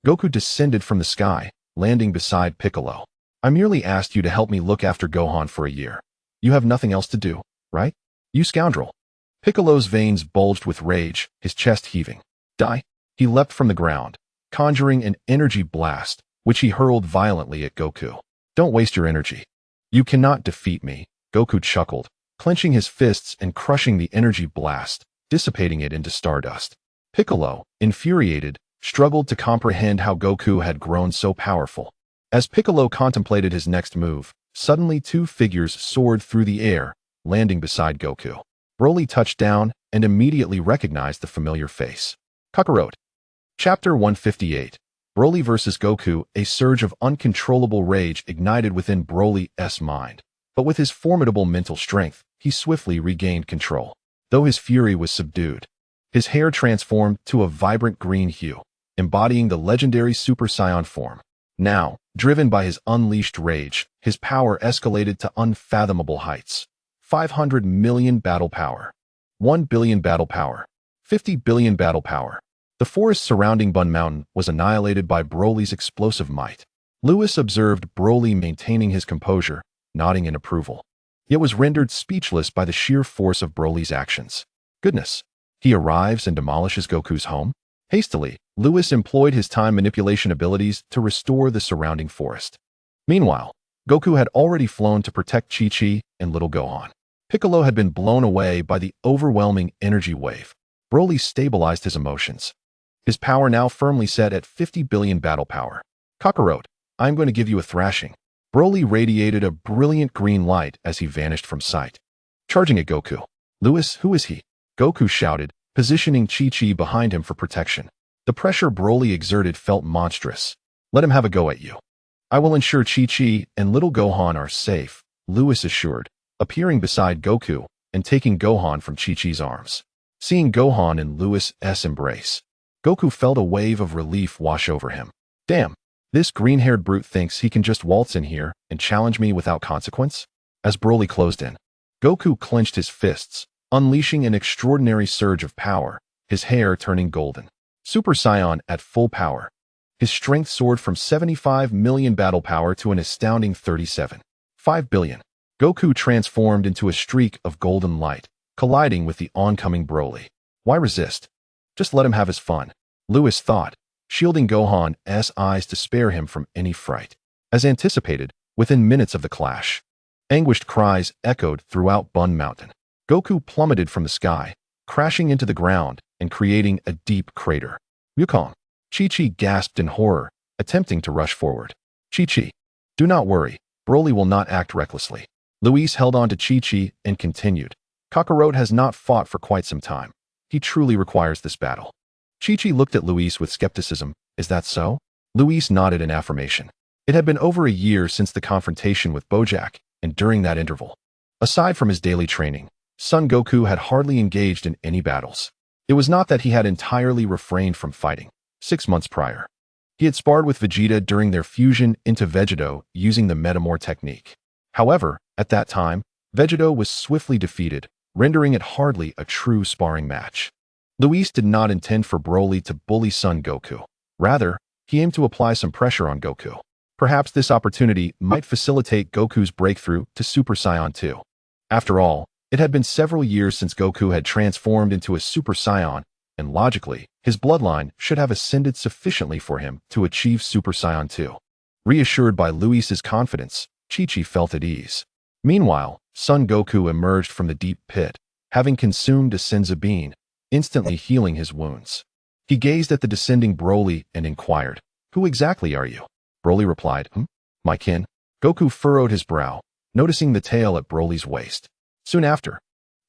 Goku descended from the sky, landing beside Piccolo. I merely asked you to help me look after Gohan for a year. You have nothing else to do, right? You scoundrel. Piccolo's veins bulged with rage, his chest heaving. Die. He leapt from the ground, conjuring an energy blast, which he hurled violently at Goku. Don't waste your energy. You cannot defeat me, Goku chuckled, clenching his fists and crushing the energy blast, dissipating it into stardust. Piccolo, infuriated, struggled to comprehend how Goku had grown so powerful. As Piccolo contemplated his next move, suddenly 2 figures soared through the air, landing beside Goku. Broly touched down and immediately recognized the familiar face. Kakarot. Chapter 158. Broly vs. Goku. A surge of uncontrollable rage ignited within Broly's mind. But with his formidable mental strength, he swiftly regained control. Though his fury was subdued, his hair transformed to a vibrant green hue, embodying the legendary Super Saiyan form. Now, driven by his unleashed rage, his power escalated to unfathomable heights. 500 million battle power. 1 billion battle power. 50 billion battle power. The forest surrounding Bun Mountain was annihilated by Broly's explosive might. Lewis observed Broly maintaining his composure, nodding in approval, yet was rendered speechless by the sheer force of Broly's actions. Goodness, he arrives and demolishes Goku's home? Hastily, Lewis employed his time manipulation abilities to restore the surrounding forest. Meanwhile, Goku had already flown to protect Chi-Chi and little Gohan. Piccolo had been blown away by the overwhelming energy wave. Broly stabilized his emotions. His power now firmly set at 50 billion battle power. Kakarot, I'm going to give you a thrashing. Broly radiated a brilliant green light as he vanished from sight. Charging at Goku. Lewis, who is he? Goku shouted, positioning Chi-Chi behind him for protection. The pressure Broly exerted felt monstrous. Let him have a go at you. I will ensure Chi-Chi and little Gohan are safe, Lewis assured, appearing beside Goku and taking Gohan from Chi-Chi's arms. Seeing Gohan in Lewis's embrace, Goku felt a wave of relief wash over him. Damn, this green-haired brute thinks he can just waltz in here and challenge me without consequence? As Broly closed in, Goku clenched his fists, unleashing an extraordinary surge of power, his hair turning golden. Super Saiyan at full power. His strength soared from 75 million battle power to an astounding 37.5 billion. Goku transformed into a streak of golden light, colliding with the oncoming Broly. Why resist? Just let him have his fun, Lewis thought, shielding Gohan's eyes to spare him from any fright. As anticipated, within minutes of the clash, anguished cries echoed throughout Bun Mountain. Goku plummeted from the sky, crashing into the ground and creating a deep crater. Wukong. Chi-Chi gasped in horror, attempting to rush forward. Chi-Chi. Do not worry, Broly will not act recklessly. Luis held on to Chi-Chi and continued. Kakarot has not fought for quite some time. He truly requires this battle. Chi-Chi looked at Luis with skepticism. Is that so? Luis nodded in affirmation. It had been over a year since the confrontation with Bojack, and during that interval, aside from his daily training, Son Goku had hardly engaged in any battles. It was not that he had entirely refrained from fighting. 6 months prior, he had sparred with Vegeta during their fusion into Vegeto using the Metamor technique. However, at that time, Vegeto was swiftly defeated, rendering it hardly a true sparring match. Luis did not intend for Broly to bully Son Goku. Rather, he aimed to apply some pressure on Goku. Perhaps this opportunity might facilitate Goku's breakthrough to Super Saiyan 2. After all, it had been several years since Goku had transformed into a Super Saiyan, and logically, his bloodline should have ascended sufficiently for him to achieve Super Saiyan 2. Reassured by Luis's confidence, Chi-Chi felt at ease. Meanwhile, Son Goku emerged from the deep pit, having consumed a Senzu bean, instantly healing his wounds. He gazed at the descending Broly and inquired, "Who exactly are you?" Broly replied, "My kin." Goku furrowed his brow, noticing the tail at Broly's waist. Soon after,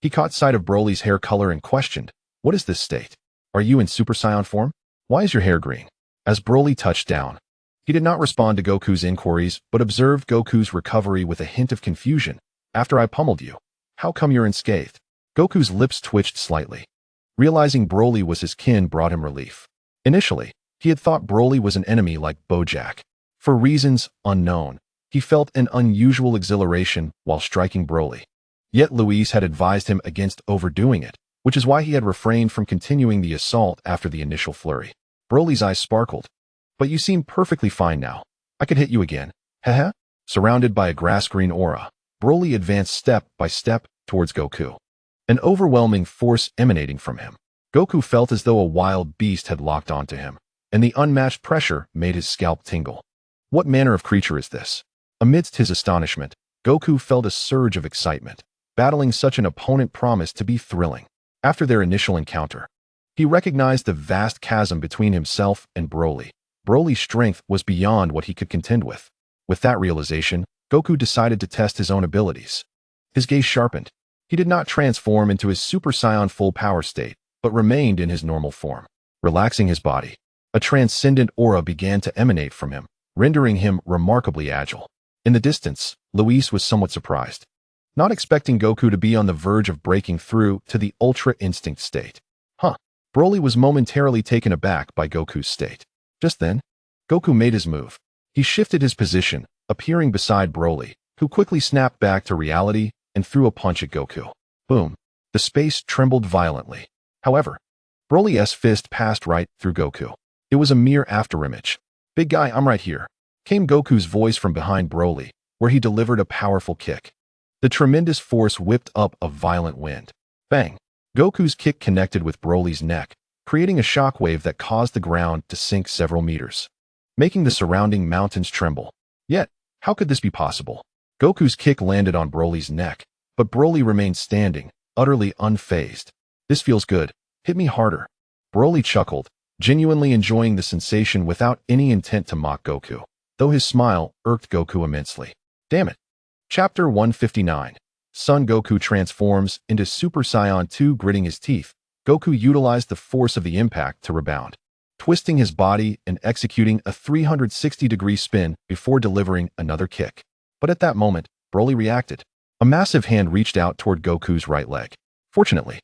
he caught sight of Broly's hair color and questioned, "What is this state? Are you in Super Saiyan form? Why is your hair green?" As Broly touched down, he did not respond to Goku's inquiries but observed Goku's recovery with a hint of confusion. "After I pummeled you, how come you're unscathed?" Goku's lips twitched slightly. Realizing Broly was his kin brought him relief. Initially, he had thought Broly was an enemy like Bojack. For reasons unknown, he felt an unusual exhilaration while striking Broly. Yet Luis had advised him against overdoing it, which is why he had refrained from continuing the assault after the initial flurry. Broly's eyes sparkled. "But you seem perfectly fine now. I could hit you again. Haha." Surrounded by a grass-green aura, Broly advanced step by step towards Goku. An overwhelming force emanating from him. Goku felt as though a wild beast had locked onto him, and the unmatched pressure made his scalp tingle. What manner of creature is this? Amidst his astonishment, Goku felt a surge of excitement. Battling such an opponent promised to be thrilling. After their initial encounter, he recognized the vast chasm between himself and Broly. Broly's strength was beyond what he could contend with. With that realization, Goku decided to test his own abilities. His gaze sharpened. He did not transform into his Super Saiyan full power state, but remained in his normal form. Relaxing his body, a transcendent aura began to emanate from him, rendering him remarkably agile. In the distance, Luis was somewhat surprised, not expecting Goku to be on the verge of breaking through to the Ultra-Instinct state. Broly was momentarily taken aback by Goku's state. Just then, Goku made his move. He shifted his position, appearing beside Broly, who quickly snapped back to reality and threw a punch at Goku. Boom. The space trembled violently. However, Broly's fist passed right through Goku. It was a mere afterimage. "Big guy, I'm right here," came Goku's voice from behind Broly, where he delivered a powerful kick. The tremendous force whipped up a violent wind. Bang! Goku's kick connected with Broly's neck, creating a shockwave that caused the ground to sink several meters, making the surrounding mountains tremble. Yet, how could this be possible? Goku's kick landed on Broly's neck, But Broly remained standing, utterly unfazed. "This feels good. Hit me harder." Broly chuckled, genuinely enjoying the sensation without any intent to mock Goku, though his smile irked Goku immensely. Damn it. Chapter 159. Son Goku transforms into Super Saiyan 2. Gritting his teeth, Goku utilized the force of the impact to rebound, twisting his body and executing a 360-degree spin before delivering another kick. But at that moment, Broly reacted. A massive hand reached out toward Goku's right leg. Fortunately,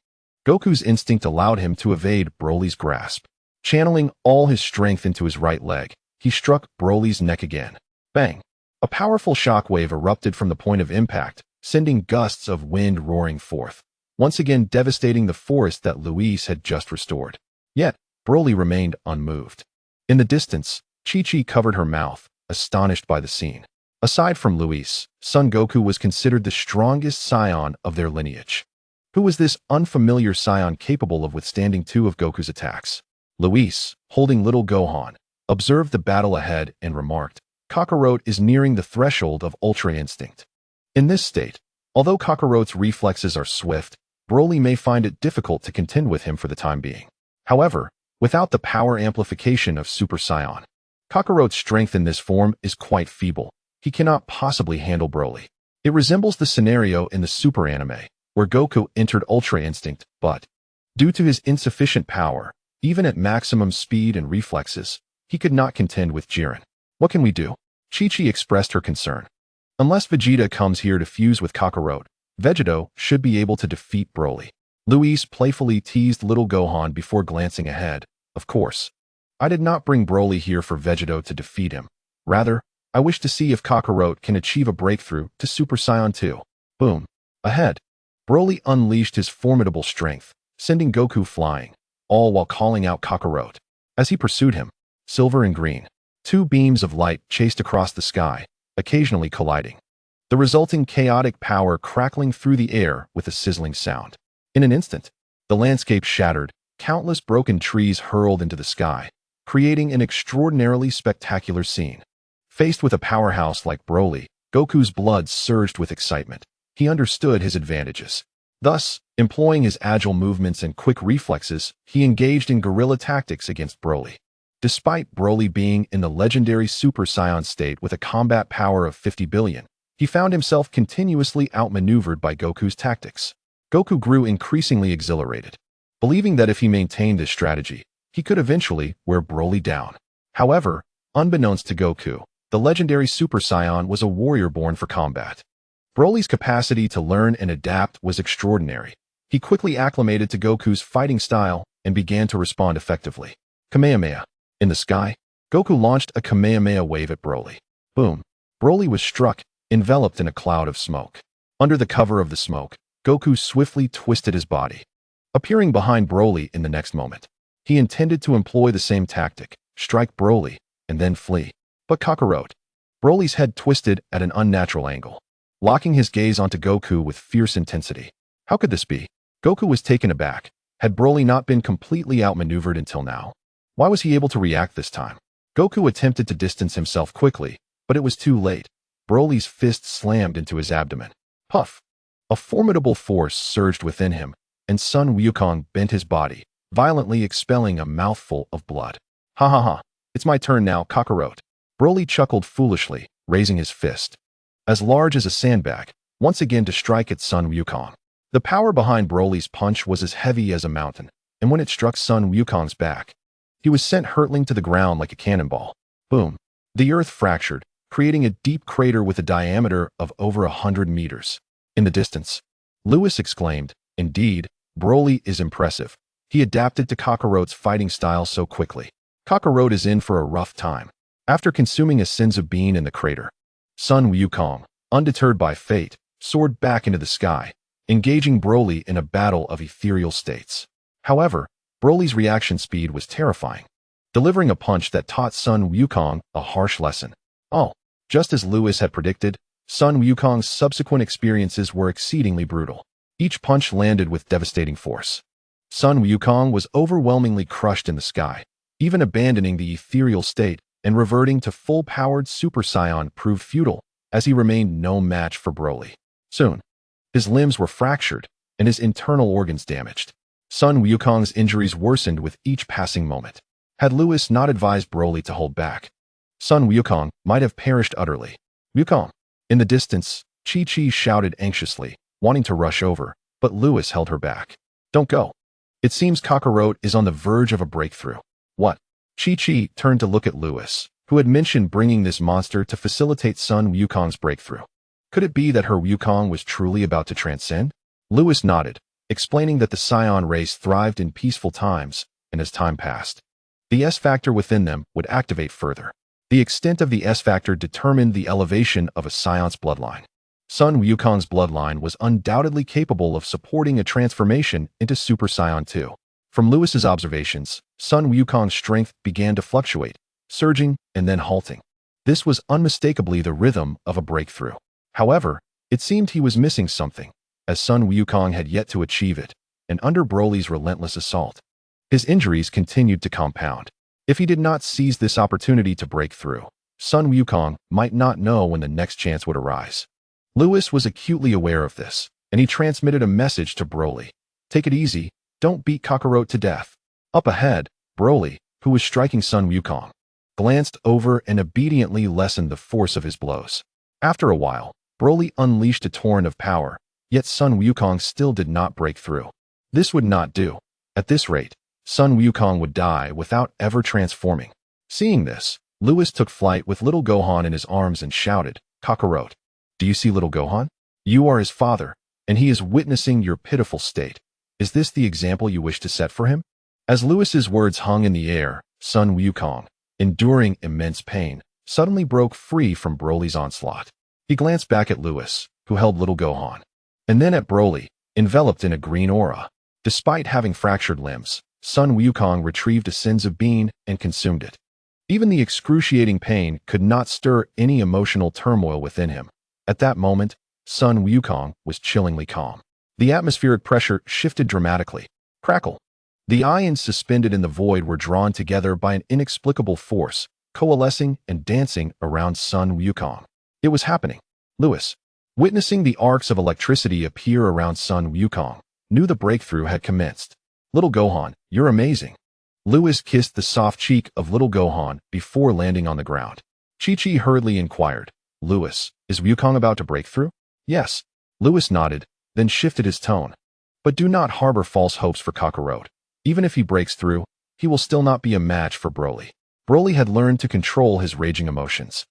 Goku's instinct allowed him to evade Broly's grasp. Channeling all his strength into his right leg, he struck Broly's neck again. Bang! A powerful shockwave erupted from the point of impact, sending gusts of wind roaring forth, once again devastating the forest that Luis had just restored. Yet, Broly remained unmoved. In the distance, Chi-Chi covered her mouth, astonished by the scene. Aside from Luis, Son Goku was considered the strongest Saiyan of their lineage. Who was this unfamiliar Saiyan capable of withstanding two of Goku's attacks? Luis, holding little Gohan, observed the battle ahead and remarked, "Kakarot is nearing the threshold of Ultra Instinct." In this state, although Kakarot's reflexes are swift, Broly may find it difficult to contend with him for the time being. However, without the power amplification of Super Saiyan, Kakarot's strength in this form is quite feeble. He cannot possibly handle Broly. It resembles the scenario in the Super anime, where Goku entered Ultra Instinct, but, due to his insufficient power, even at maximum speed and reflexes, he could not contend with Jiren. "What can we do?" Chi-Chi expressed her concern. "Unless Vegeta comes here to fuse with Kakarot, Vegeto should be able to defeat Broly." Luis playfully teased little Gohan before glancing ahead. "Of course, I did not bring Broly here for Vegeto to defeat him. Rather, I wish to see if Kakarot can achieve a breakthrough to Super Saiyan 2. Boom. Ahead, Broly unleashed his formidable strength, sending Goku flying, all while calling out Kakarot. As he pursued him, silver and green, two beams of light chased across the sky, occasionally colliding, the resulting chaotic power crackling through the air with a sizzling sound. In an instant, the landscape shattered, countless broken trees hurled into the sky, creating an extraordinarily spectacular scene. Faced with a powerhouse like Broly, Goku's blood surged with excitement. He understood his advantages. Thus, employing his agile movements and quick reflexes, he engaged in guerrilla tactics against Broly. Despite Broly being in the legendary Super Saiyan state with a combat power of 50 billion, he found himself continuously outmaneuvered by Goku's tactics. Goku grew increasingly exhilarated, believing that if he maintained this strategy, he could eventually wear Broly down. However, unbeknownst to Goku, the legendary Super Saiyan was a warrior born for combat. Broly's capacity to learn and adapt was extraordinary. He quickly acclimated to Goku's fighting style and began to respond effectively. Kamehameha. In the sky, Goku launched a Kamehameha wave at Broly. Boom. Broly was struck, enveloped in a cloud of smoke. Under the cover of the smoke, Goku swiftly twisted his body, appearing behind Broly in the next moment. He intended to employ the same tactic, strike Broly, and then flee. But Kakarot. Broly's head twisted at an unnatural angle, locking his gaze onto Goku with fierce intensity. How could this be? Goku was taken aback. Had Broly not been completely outmaneuvered until now? Why was he able to react this time? Goku attempted to distance himself quickly, but it was too late. Broly's fist slammed into his abdomen. Puff! A formidable force surged within him, and Sun Wukong bent his body, violently expelling a mouthful of blood. Ha ha ha! It's my turn now, Kakarot. Broly chuckled foolishly, raising his fist, as large as a sandbag, once again to strike at Sun Wukong. The power behind Broly's punch was as heavy as a mountain, and when it struck Sun Wukong's back, he was sent hurtling to the ground like a cannonball. Boom! The earth fractured, creating a deep crater with a diameter of over 100 meters. In the distance, Lewis exclaimed, "Indeed, Broly is impressive. He adapted to Kakarot's fighting style so quickly. Kakarot is in for a rough time." After consuming a senzu bean in the crater, Sun Wukong, undeterred by fate, soared back into the sky, engaging Broly in a battle of ethereal states. However, Broly's reaction speed was terrifying, delivering a punch that taught Sun Wukong a harsh lesson. Oh, just as Lewis had predicted, Sun Wukong's subsequent experiences were exceedingly brutal. Each punch landed with devastating force. Sun Wukong was overwhelmingly crushed in the sky. Even abandoning the ethereal state and reverting to full-powered Super Saiyan proved futile, as he remained no match for Broly. Soon, His limbs were fractured, and his internal organs damaged. Sun Wukong's injuries worsened with each passing moment. Had Lewis not advised Broly to hold back, Sun Wukong might have perished utterly. Wukong! In the distance, Chi-Chi shouted anxiously, wanting to rush over, but Lewis held her back. Don't go. It seems Kakarot is on the verge of a breakthrough. What? Chi-Chi turned to look at Lewis, who had mentioned bringing this monster to facilitate Sun Wukong's breakthrough. Could it be that her Wukong was truly about to transcend? Lewis nodded, explaining that the Saiyan race thrived in peaceful times, and as time passed, the S-factor within them would activate further. The extent of the S-factor determined the elevation of a Saiyan's bloodline. Sun Wukong's bloodline was undoubtedly capable of supporting a transformation into Super Saiyan 2. From Lewis's observations, Sun Wukong's strength began to fluctuate, surging and then halting. This was unmistakably the rhythm of a breakthrough. However, it seemed he was missing something, as Sun Wukong had yet to achieve it, and under Broly's relentless assault, his injuries continued to compound. If he did not seize this opportunity to break through, Sun Wukong might not know when the next chance would arise. Lewis was acutely aware of this, and he transmitted a message to Broly. Take it easy, don't beat Kakarot to death. Up ahead, Broly, who was striking Sun Wukong, glanced over and obediently lessened the force of his blows. After a while, Broly unleashed a torrent of power, yet Sun Wukong still did not break through. This would not do. At this rate, Sun Wukong would die without ever transforming. Seeing this, Lewis took flight with little Gohan in his arms and shouted, Kakarot, do you see little Gohan? You are his father, and he is witnessing your pitiful state. Is this the example you wish to set for him? As Lewis's words hung in the air, Sun Wukong, enduring immense pain, suddenly broke free from Broly's onslaught. He glanced back at Lewis, who held little Gohan, and then at Broly, enveloped in a green aura. Despite having fractured limbs, Sun Wukong retrieved a Senzu bean and consumed it. Even the excruciating pain could not stir any emotional turmoil within him. At that moment, Sun Wukong was chillingly calm. The atmospheric pressure shifted dramatically. Crackle! The ions suspended in the void were drawn together by an inexplicable force, coalescing and dancing around Sun Wukong. It was happening. Lewis, witnessing the arcs of electricity appear around Sun Wukong, knew the breakthrough had commenced. Little Gohan, you're amazing. Lewis kissed the soft cheek of little Gohan before landing on the ground. Chi-Chi hurriedly inquired, Lewis, is Wukong about to break through? Yes. Lewis nodded, then shifted his tone. But do not harbor false hopes for Kakarot. Even if he breaks through, he will still not be a match for Broly. Broly had learned to control his raging emotions,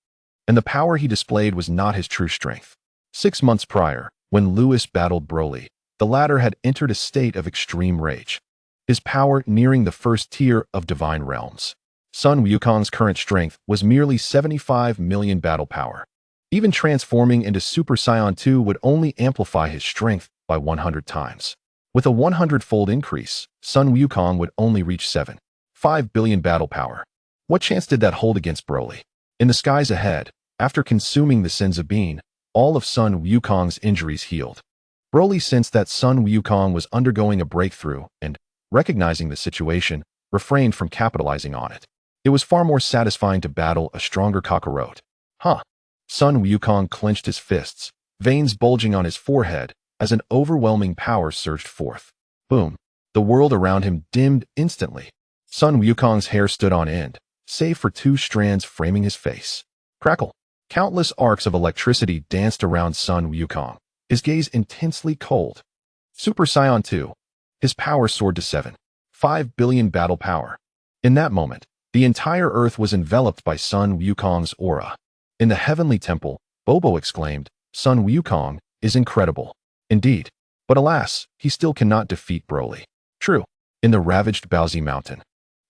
and the power he displayed was not his true strength. 6 months prior, when Lewis battled Broly, the latter had entered a state of extreme rage, his power nearing the first tier of divine realms. Sun Wukong's current strength was merely 75 million battle power. Even transforming into Super Saiyan 2 would only amplify his strength by 100 times. With a 100-fold increase, Sun Wukong would only reach 7.5 billion battle power. What chance did that hold against Broly? In the skies ahead, after consuming the Senzu bean, all of Sun Wukong's injuries healed. Broly sensed that Sun Wukong was undergoing a breakthrough and, recognizing the situation, refrained from capitalizing on it. It was far more satisfying to battle a stronger Kakarot. Sun Wukong clenched his fists, veins bulging on his forehead, as an overwhelming power surged forth. Boom! The world around him dimmed instantly. Sun Wukong's hair stood on end, save for 2 strands framing his face. Crackle! Countless arcs of electricity danced around Sun Wukong, his gaze intensely cold. Super Saiyan 2. His power soared to 7.5 billion battle power. In that moment, the entire earth was enveloped by Sun Wukong's aura. In the heavenly temple, Bobo exclaimed, Sun Wukong is incredible. Indeed. But alas, he still cannot defeat Broly. True. In the ravaged Baozi Mountain,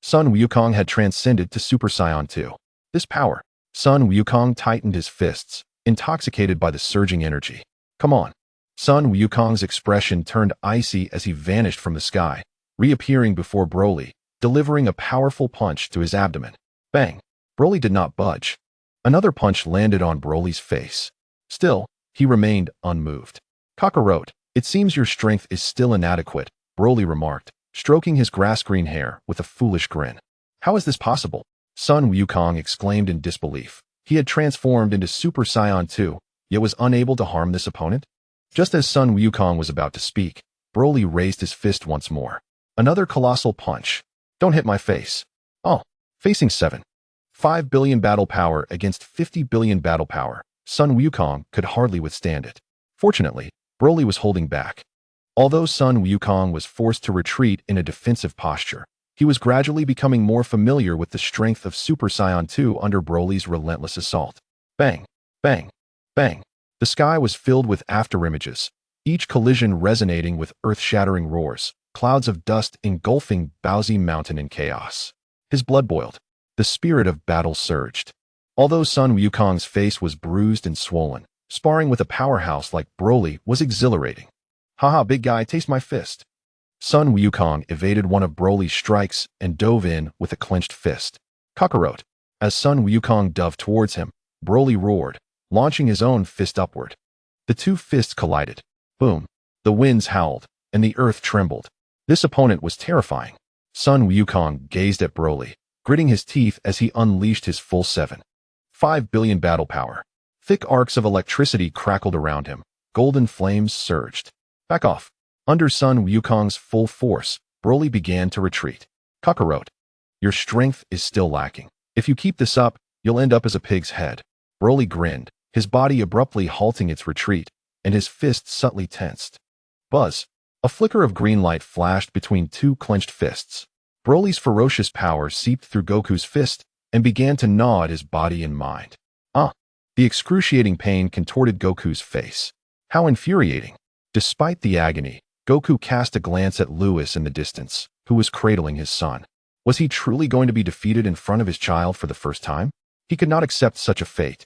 Sun Wukong had transcended to Super Saiyan 2. This power. Sun Wukong tightened his fists, intoxicated by the surging energy. Come on. Sun Wukong's expression turned icy as he vanished from the sky, reappearing before Broly, delivering a powerful punch to his abdomen. Bang! Broly did not budge. Another punch landed on Broly's face. Still, he remained unmoved. Kakarot, it seems your strength is still inadequate, Broly remarked, stroking his grass-green hair with a foolish grin. How is this possible? Sun Wukong exclaimed in disbelief. He had transformed into Super Saiyan 2, yet was unable to harm this opponent? Just as Sun Wukong was about to speak, Broly raised his fist once more. Another colossal punch. Don't hit my face. Oh, facing 7.5 billion battle power against 50 billion battle power, Sun Wukong could hardly withstand it. Fortunately, Broly was holding back. Although Sun Wukong was forced to retreat in a defensive posture, he was gradually becoming more familiar with the strength of Super Saiyan 2 under Broly's relentless assault. Bang, bang, bang. The sky was filled with afterimages, each collision resonating with earth-shattering roars, clouds of dust engulfing Baozi Mountain in chaos. His blood boiled. The spirit of battle surged. Although Sun Wukong's face was bruised and swollen, sparring with a powerhouse like Broly was exhilarating. Haha, big guy, taste my fist. Sun Wukong evaded one of Broly's strikes and dove in with a clenched fist. Kakarot. As Sun Wukong dove towards him, Broly roared, launching his own fist upward. The two fists collided. Boom. The winds howled, and the earth trembled. This opponent was terrifying. Sun Wukong gazed at Broly, gritting his teeth as he unleashed his full 7.5 billion battle power. Thick arcs of electricity crackled around him. Golden flames surged. Back off. Under Sun Wukong's full force, Broly began to retreat. Kakarot. Your strength is still lacking. If you keep this up, you'll end up as a pig's head. Broly grinned, his body abruptly halting its retreat, and his fists subtly tensed. Buzz. A flicker of green light flashed between two clenched fists. Broly's ferocious power seeped through Goku's fist and began to gnaw at his body and mind. The excruciating pain contorted Goku's face. How infuriating. Despite the agony, Goku cast a glance at Whis in the distance, who was cradling his son. Was he truly going to be defeated in front of his child for the first time? He could not accept such a fate.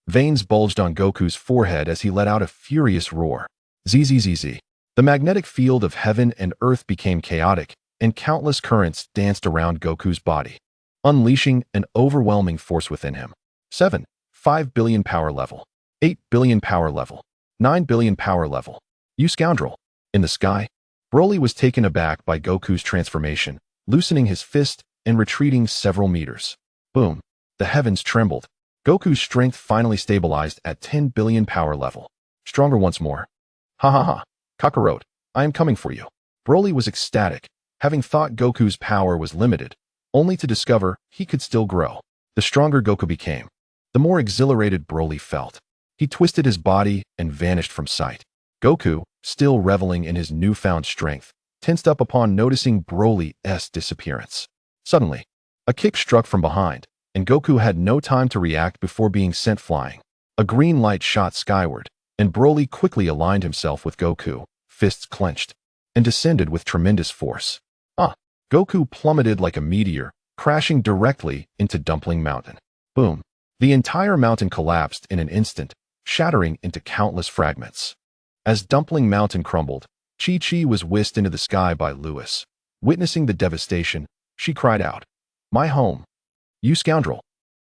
Veins bulged on Goku's forehead as he let out a furious roar. Zzz. The magnetic field of heaven and earth became chaotic, and countless currents danced around Goku's body, unleashing an overwhelming force within him. 7.5 billion power level. 8 billion power level. 9 billion power level. You scoundrel. In the sky, Broly was taken aback by Goku's transformation, loosening his fist and retreating several meters. Boom. The heavens trembled. Goku's strength finally stabilized at 10 billion power level. Stronger once more. Ha ha ha. Kakarot, I am coming for you. Broly was ecstatic, having thought Goku's power was limited, only to discover he could still grow. The stronger Goku became, the more exhilarated Broly felt. He twisted his body and vanished from sight. Goku, still reveling in his newfound strength, tensed up upon noticing Broly's disappearance. Suddenly, a kick struck from behind, and Goku had no time to react before being sent flying. A green light shot skyward, and Broly quickly aligned himself with Goku, fists clenched, and descended with tremendous force. Goku plummeted like a meteor, crashing directly into Dumpling Mountain. Boom. The entire mountain collapsed in an instant, shattering into countless fragments. As Dumpling Mountain crumbled, Chi-Chi was whisked into the sky by Whis. Witnessing the devastation, she cried out, "My home! You scoundrel!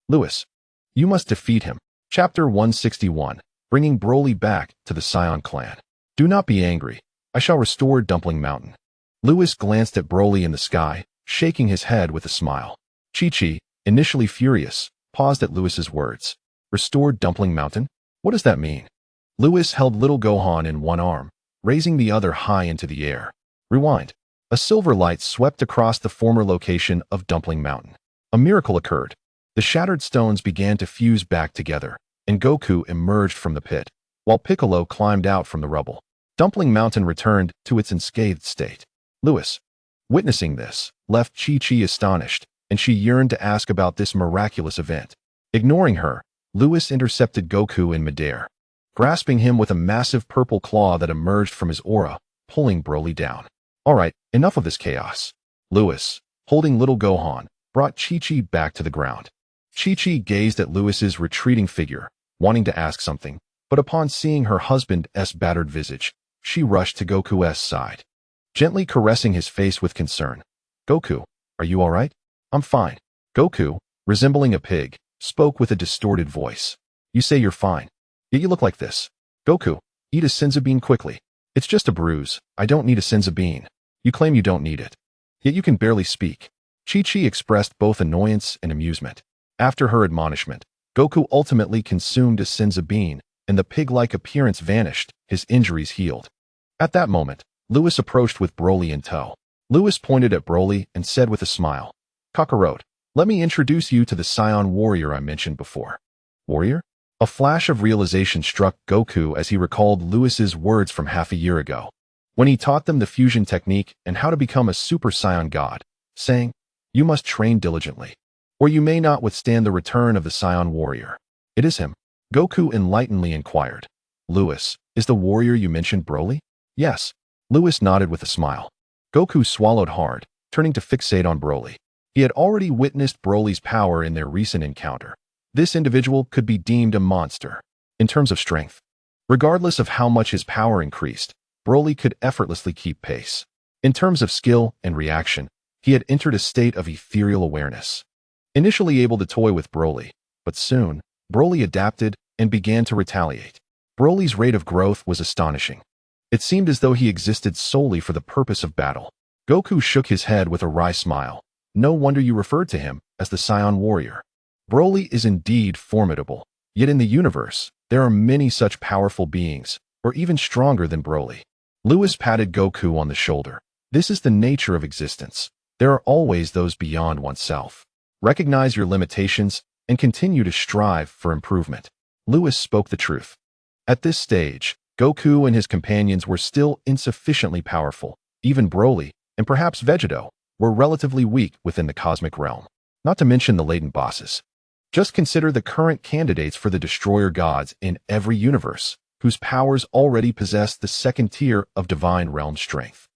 Whis, you must defeat him." Chapter 161, bringing Broly back to the Saiyan clan. Do not be angry. I shall restore Dumpling Mountain. Whis glanced at Broly in the sky, shaking his head with a smile. Chi-Chi, initially furious, paused at Whis's words. Restore Dumpling Mountain? What does that mean? Whis held little Gohan in one arm, raising the other high into the air. Rewind. A silver light swept across the former location of Dumpling Mountain. A miracle occurred. The shattered stones began to fuse back together, and Goku emerged from the pit, while Piccolo climbed out from the rubble. Dumpling Mountain returned to its unscathed state. Whis, witnessing this, left Chi-Chi astonished, and she yearned to ask about this miraculous event. Ignoring her, Whis intercepted Goku in midair, grasping him with a massive purple claw that emerged from his aura, pulling Broly down. Alright, enough of this chaos. Whis, holding little Gohan, brought Chi-Chi back to the ground. Chi-Chi gazed at Whis's retreating figure, wanting to ask something, but upon seeing her husband's battered visage, she rushed to Goku's side, gently caressing his face with concern. Goku, are you alright? I'm fine. Goku, resembling a pig, spoke with a distorted voice. You say you're fine, yet you look like this. Goku, eat a senzu bean quickly. It's just a bruise. I don't need a senzu bean. You claim you don't need it, yet you can barely speak. Chi-Chi expressed both annoyance and amusement. After her admonishment, Goku ultimately consumed a senzu bean, and the pig-like appearance vanished, his injuries healed. At that moment, Lewis approached with Broly in tow. Lewis pointed at Broly and said with a smile, "Kakarot, let me introduce you to the Saiyan warrior I mentioned before." Warrior? A flash of realization struck Goku as he recalled Lewis's words from half a year ago, when he taught them the fusion technique and how to become a Super Saiyan god, saying, "You must train diligently, or you may not withstand the return of the Saiyan warrior." "It is him?" Goku enlightenedly inquired. "Lewis, is the warrior you mentioned Broly?" "Yes." Lewis nodded with a smile. Goku swallowed hard, turning to fixate on Broly. He had already witnessed Broly's power in their recent encounter. This individual could be deemed a monster. In terms of strength, regardless of how much his power increased, Broly could effortlessly keep pace. In terms of skill and reaction, he had entered a state of ethereal awareness. Initially able to toy with Broly, but soon, Broly adapted and began to retaliate. Broly's rate of growth was astonishing. It seemed as though he existed solely for the purpose of battle. Goku shook his head with a wry smile. "No wonder you referred to him as the Saiyan warrior. Broly is indeed formidable, yet in the universe, there are many such powerful beings, or even stronger than Broly." Lewis patted Goku on the shoulder. "This is the nature of existence. There are always those beyond oneself. Recognize your limitations and continue to strive for improvement." Lewis spoke the truth. At this stage, Goku and his companions were still insufficiently powerful. Even Broly, and perhaps Vegito, were relatively weak within the cosmic realm, not to mention the latent bosses. Just consider the current candidates for the Destroyer Gods in every universe, whose powers already possess the second tier of Divine Realm strength.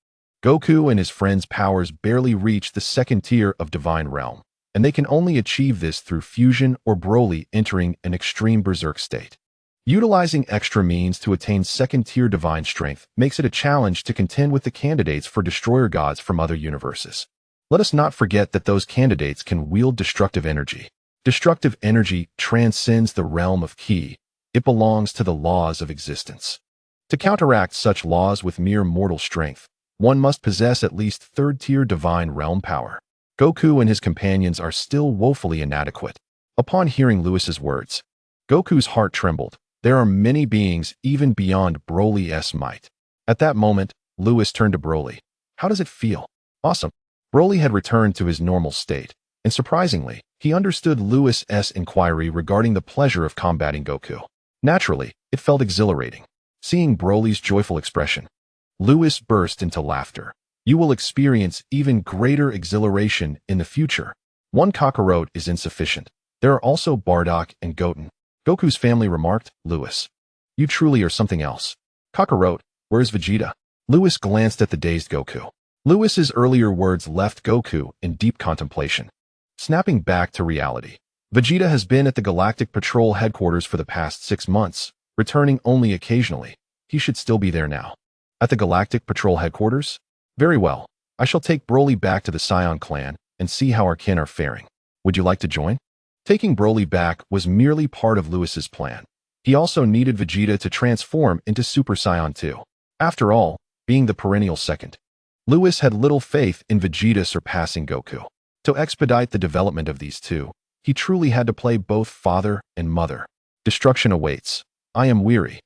Goku and his friends' powers barely reach the second tier of Divine Realm, and they can only achieve this through fusion or Broly entering an extreme berserk state. Utilizing extra means to attain second-tier divine strength makes it a challenge to contend with the candidates for Destroyer Gods from other universes. Let us not forget that those candidates can wield destructive energy. Destructive energy transcends the realm of Ki. It belongs to the laws of existence. To counteract such laws with mere mortal strength, one must possess at least third-tier divine realm power. Goku and his companions are still woefully inadequate. Upon hearing Lewis's words, Goku's heart trembled. There are many beings even beyond Broly's might. At that moment, Lewis turned to Broly. "How does it feel?" "Awesome." Broly had returned to his normal state, and surprisingly, he understood Lewis's inquiry regarding the pleasure of combating Goku. Naturally, it felt exhilarating. Seeing Broly's joyful expression, Lewis burst into laughter. "You will experience even greater exhilaration in the future. One Kakarot is insufficient. There are also Bardock and Goten." Goku's family remarked. "Lewis, you truly are something else." "Kakarot, where is Vegeta?" Lewis glanced at the dazed Goku. Lewis's earlier words left Goku in deep contemplation. Snapping back to reality, Vegeta has been at the Galactic Patrol headquarters for the past 6 months, returning only occasionally. He should still be there now. At the Galactic Patrol headquarters? Very well. I shall take Broly back to the Saiyan clan and see how our kin are faring. Would you like to join? Taking Broly back was merely part of Lewis's plan. He also needed Vegeta to transform into Super Saiyan 2. After all, being the perennial second, Lewis had little faith in Vegeta surpassing Goku. To expedite the development of these two, he truly had to play both father and mother. Destruction awaits. I am weary.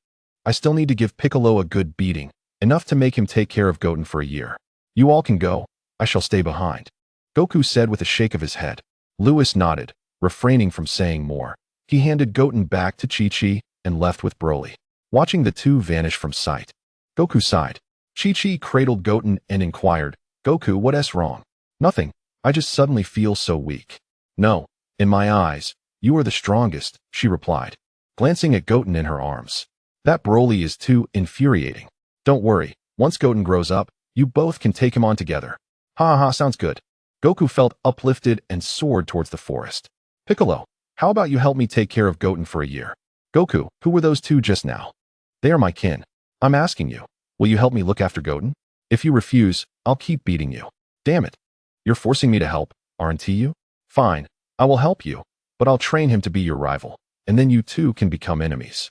I still need to give Piccolo a good beating, enough to make him take care of Goten for a year. You all can go. I shall stay behind. Goku said with a shake of his head. Lewis nodded, refraining from saying more. He handed Goten back to Chi-Chi and left with Broly. Watching the two vanish from sight, Goku sighed. Chi-Chi cradled Goten and inquired, "Goku, what's wrong?" "Nothing. I just suddenly feel so weak." "No, in my eyes, you are the strongest," she replied, glancing at Goten in her arms. "That Broly is too infuriating. Don't worry, once Goten grows up, you both can take him on together." "Ha ha, sounds good." Goku felt uplifted and soared towards the forest. "Piccolo, how about you help me take care of Goten for a year?" "Goku, who were those two just now?" "They are my kin. I'm asking you, will you help me look after Goten? If you refuse, I'll keep beating you." "Damn it. You're forcing me to help, aren't you?" "Fine, I will help you, but I'll train him to be your rival, and then you two can become enemies."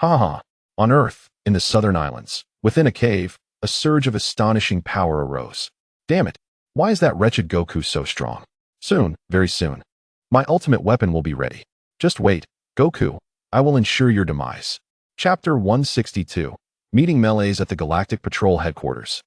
Ha ha. On Earth, in the Southern Islands, within a cave, a surge of astonishing power arose. "Damn it. Why is that wretched Goku so strong?" "Soon, very soon. My ultimate weapon will be ready. Just wait, Goku. I will ensure your demise." Chapter 162. Meeting Melees at the Galactic Patrol Headquarters.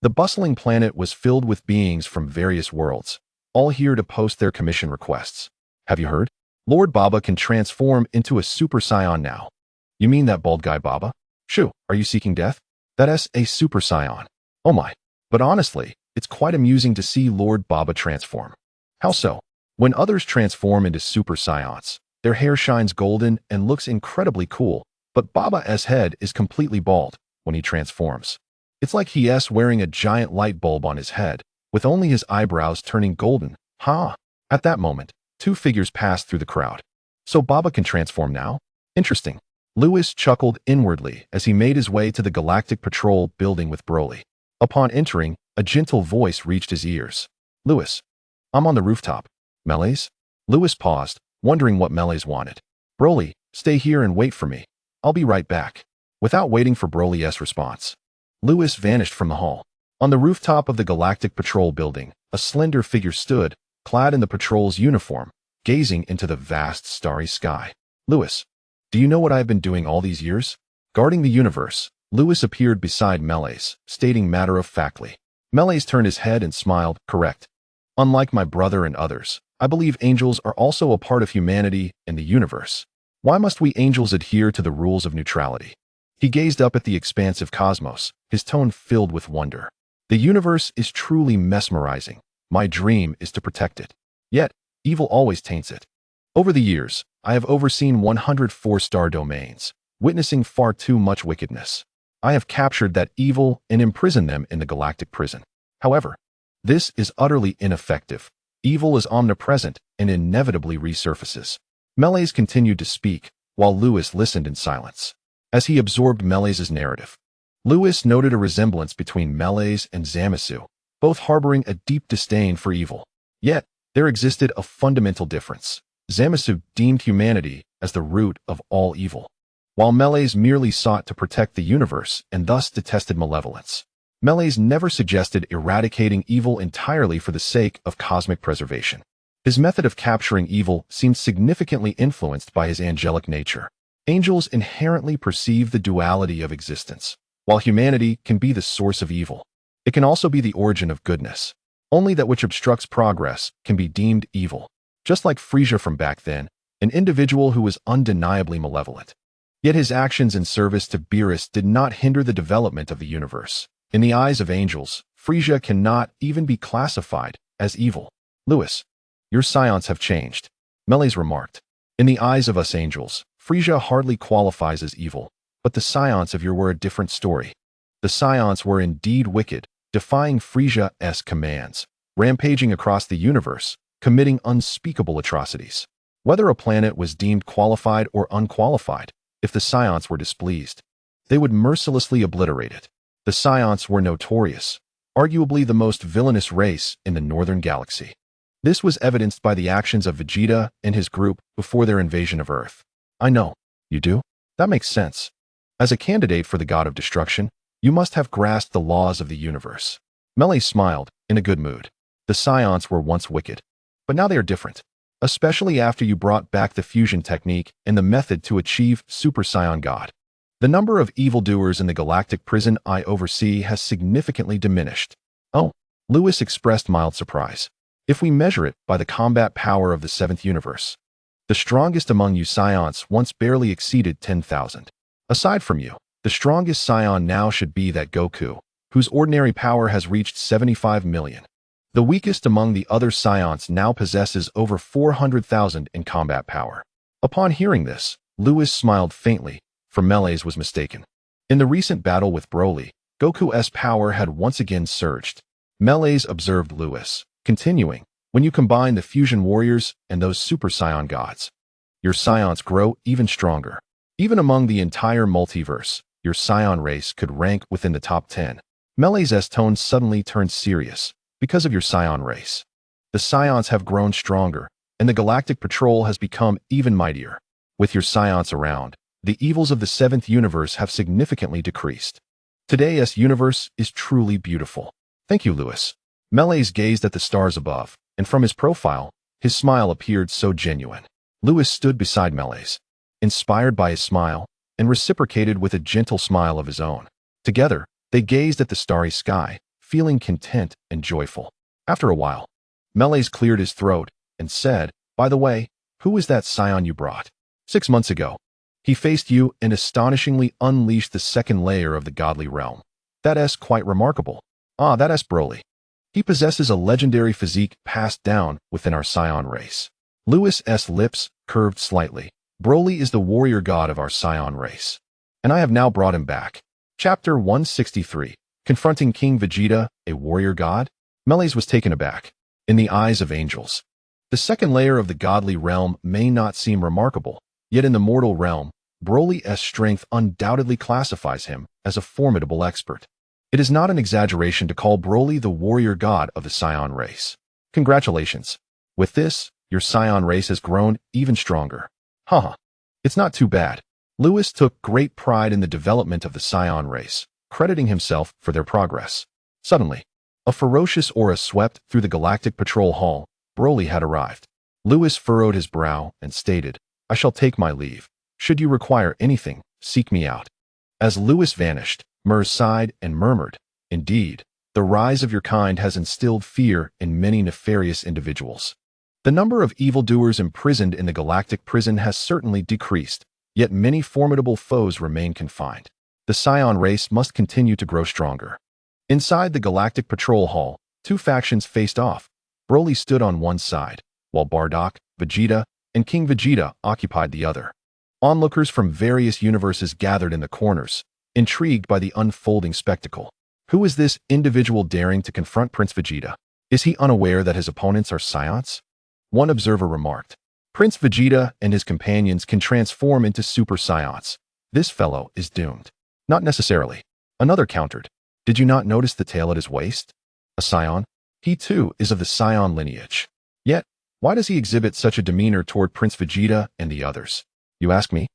The bustling planet was filled with beings from various worlds, all here to post their commission requests. Have you heard? Lord Baba can transform into a Super Saiyan now. You mean that bald guy Baba? Shoo, are you seeking death? That's a Super Saiyan. Oh my. But honestly, it's quite amusing to see Lord Baba transform. How so? When others transform into Super Saiyans, their hair shines golden and looks incredibly cool, but Baba's head is completely bald when he transforms. It's like he's wearing a giant light bulb on his head, with only his eyebrows turning golden. Ha! At that moment, two figures passed through the crowd. So Baba can transform now? Interesting. Lewis chuckled inwardly as he made his way to the Galactic Patrol building with Broly. Upon entering, a gentle voice reached his ears. Lewis, I'm on the rooftop. Melees? Lewis paused, wondering what Melees wanted. Broly, stay here and wait for me. I'll be right back. Without waiting for Broly's response, Lewis vanished from the hall. On the rooftop of the Galactic Patrol building, a slender figure stood, clad in the patrol's uniform, gazing into the vast starry sky. Lewis, do you know what I've been doing all these years? Guarding the universe, Lewis appeared beside Melees, stating matter-of-factly. Melees turned his head and smiled, correct. Unlike my brother and others, I believe angels are also a part of humanity and the universe. Why must we angels adhere to the rules of neutrality? He gazed up at the expansive cosmos, his tone filled with wonder. The universe is truly mesmerizing. My dream is to protect it. Yet, evil always taints it. Over the years, I have overseen 104 star domains, witnessing far too much wickedness. I have captured that evil and imprisoned them in the galactic prison. However, this is utterly ineffective. Evil is omnipresent and inevitably resurfaces. Melees continued to speak, while Lewis listened in silence. As he absorbed Melees' narrative, Lewis noted a resemblance between Melees and Zamasu, both harboring a deep disdain for evil. Yet, there existed a fundamental difference. Zamasu deemed humanity as the root of all evil, while Melees merely sought to protect the universe and thus detested malevolence. Melees never suggested eradicating evil entirely for the sake of cosmic preservation. His method of capturing evil seemed significantly influenced by his angelic nature. Angels inherently perceive the duality of existence. While humanity can be the source of evil, it can also be the origin of goodness. Only that which obstructs progress can be deemed evil. Just like Frieza from back then, an individual who was undeniably malevolent. Yet his actions in service to Beerus did not hinder the development of the universe. In the eyes of angels, Frieza cannot even be classified as evil. Lewis, your Saiyans have changed, Melees remarked. In the eyes of us angels, Frieza hardly qualifies as evil, but the Saiyans of your were a different story. The Saiyans were indeed wicked, defying Frieza's commands, rampaging across the universe, committing unspeakable atrocities. Whether a planet was deemed qualified or unqualified, if the Saiyans were displeased, they would mercilessly obliterate it. The Saiyans were notorious, arguably the most villainous race in the northern galaxy. This was evidenced by the actions of Vegeta and his group before their invasion of Earth. I know. You do? That makes sense. As a candidate for the god of destruction, you must have grasped the laws of the universe. Melees smiled, in a good mood. The Saiyans were once wicked, but now they are different, especially after you brought back the fusion technique and the method to achieve Super Saiyan God. The number of evildoers in the galactic prison I oversee has significantly diminished. Oh, Lewis expressed mild surprise. If we measure it by the combat power of the seventh universe, the strongest among you Saiyans once barely exceeded 10,000. Aside from you, the strongest Saiyan now should be that Goku, whose ordinary power has reached 75 million. The weakest among the other Saiyans now possesses over 400,000 in combat power. Upon hearing this, Lewis smiled faintly, for Melees was mistaken. In the recent battle with Broly, Goku's power had once again surged. Melees observed Lewis, continuing, when you combine the fusion warriors and those Super Saiyan gods, your Saiyans grow even stronger. Even among the entire multiverse, your Saiyan race could rank within the top 10. Melees' tone suddenly turned serious, because of your Saiyan race. The Saiyans have grown stronger, and the Galactic Patrol has become even mightier. With your Saiyans around, the evils of the seventh universe have significantly decreased. Today's universe is truly beautiful. Thank you, Lewis. Melees gazed at the stars above, and from his profile, his smile appeared so genuine. Lewis stood beside Melees. Inspired by his smile, and reciprocated with a gentle smile of his own. Together, they gazed at the starry sky, feeling content and joyful. After a while, Melees cleared his throat and said, "By the way, who is that scion you brought? 6 months ago, he faced you and astonishingly unleashed the second layer of the godly realm. That's quite remarkable. Ah, that's Broly. He possesses a legendary physique passed down within our Saiyan race." Lewis's lips curved slightly. "Broly is the warrior god of our Saiyan race, and I have now brought him back." Chapter 163. Confronting King Vegeta, a warrior god? Melees was taken aback. In the eyes of angels, the second layer of the godly realm may not seem remarkable, yet in the mortal realm, Broly's strength undoubtedly classifies him as a formidable expert. It is not an exaggeration to call Broly the warrior god of the Saiyan race. Congratulations. With this, your Saiyan race has grown even stronger. Haha. It's not too bad. Lewis took great pride in the development of the Saiyan race, crediting himself for their progress. Suddenly, a ferocious aura swept through the Galactic Patrol Hall. Broly had arrived. Lewis furrowed his brow and stated, "I shall take my leave. Should you require anything, seek me out." As Lewis vanished, Mers sighed and murmured, "Indeed, the rise of your kind has instilled fear in many nefarious individuals. The number of evildoers imprisoned in the galactic prison has certainly decreased, yet many formidable foes remain confined. The Saiyan race must continue to grow stronger." Inside the Galactic Patrol Hall, two factions faced off. Broly stood on one side, while Bardock, Vegeta, and King Vegeta occupied the other. Onlookers from various universes gathered in the corners, intrigued by the unfolding spectacle. Who is this individual daring to confront Prince Vegeta? Is he unaware that his opponents are Saiyans? One observer remarked, "Prince Vegeta and his companions can transform into Super Saiyans. This fellow is doomed." "Not necessarily." Another countered, "Did you not notice the tail at his waist? A Saiyan? He too is of the Saiyan lineage. Yet, why does he exhibit such a demeanor toward Prince Vegeta and the others? You ask me?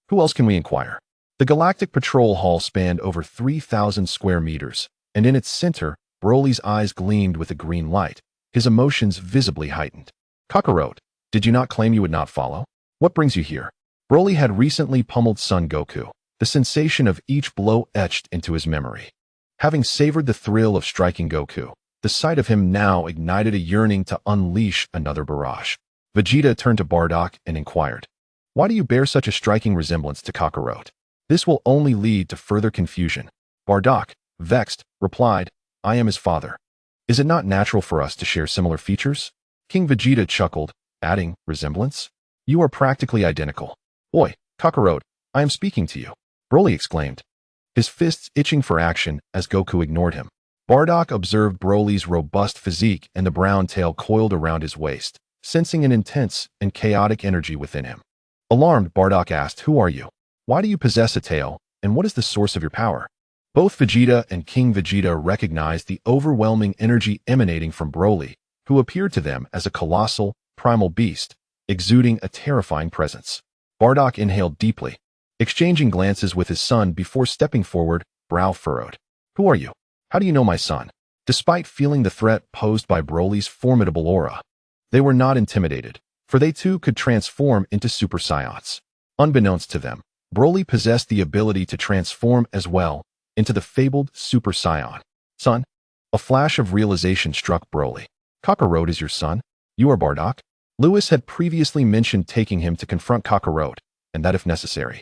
Who else can we inquire?" The Galactic Patrol Hall spanned over 3,000 square meters, and in its center, Broly's eyes gleamed with a green light, his emotions visibly heightened. "Kakarot, did you not claim you would not follow? What brings you here?" Broly had recently pummeled Son Goku, the sensation of each blow etched into his memory. Having savored the thrill of striking Goku, the sight of him now ignited a yearning to unleash another barrage. Vegeta turned to Bardock and inquired, "Why do you bear such a striking resemblance to Kakarot? This will only lead to further confusion." Bardock, vexed, replied, "I am his father. Is it not natural for us to share similar features?" King Vegeta chuckled, adding, "Resemblance? You are practically identical." "Oi, Kakarot, I am speaking to you," Broly exclaimed, his fists itching for action as Goku ignored him. Bardock observed Broly's robust physique and the brown tail coiled around his waist, sensing an intense and chaotic energy within him. Alarmed, Bardock asked, "Who are you? Why do you possess a tail, and what is the source of your power?" Both Vegeta and King Vegeta recognized the overwhelming energy emanating from Broly, who appeared to them as a colossal, primal beast, exuding a terrifying presence. Bardock inhaled deeply, exchanging glances with his son before stepping forward, brow furrowed. "Who are you? How do you know my son?" Despite feeling the threat posed by Broly's formidable aura, they were not intimidated, for they too could transform into Super Saiyans. Unbeknownst to them, Broly possessed the ability to transform as well into the fabled Super Saiyan. "Son?" A flash of realization struck Broly. "Kakarot is your son? You are Bardock?" Lewis had previously mentioned taking him to confront Kakarot, and that if necessary,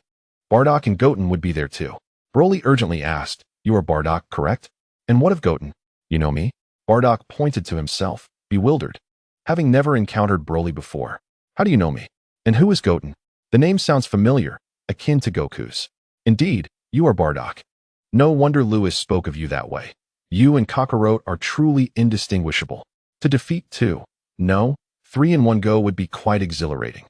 Bardock and Goten would be there too. Broly urgently asked, "You are Bardock, correct? And what of Goten? You know me?" Bardock pointed to himself, bewildered, having never encountered Broly before. "How do you know me? And who is Goten? The name sounds familiar, akin to Goku's." "Indeed, you are Bardock. No wonder Lewis spoke of you that way. You and Kakarot are truly indistinguishable. To defeat two, no, three in one go would be quite exhilarating."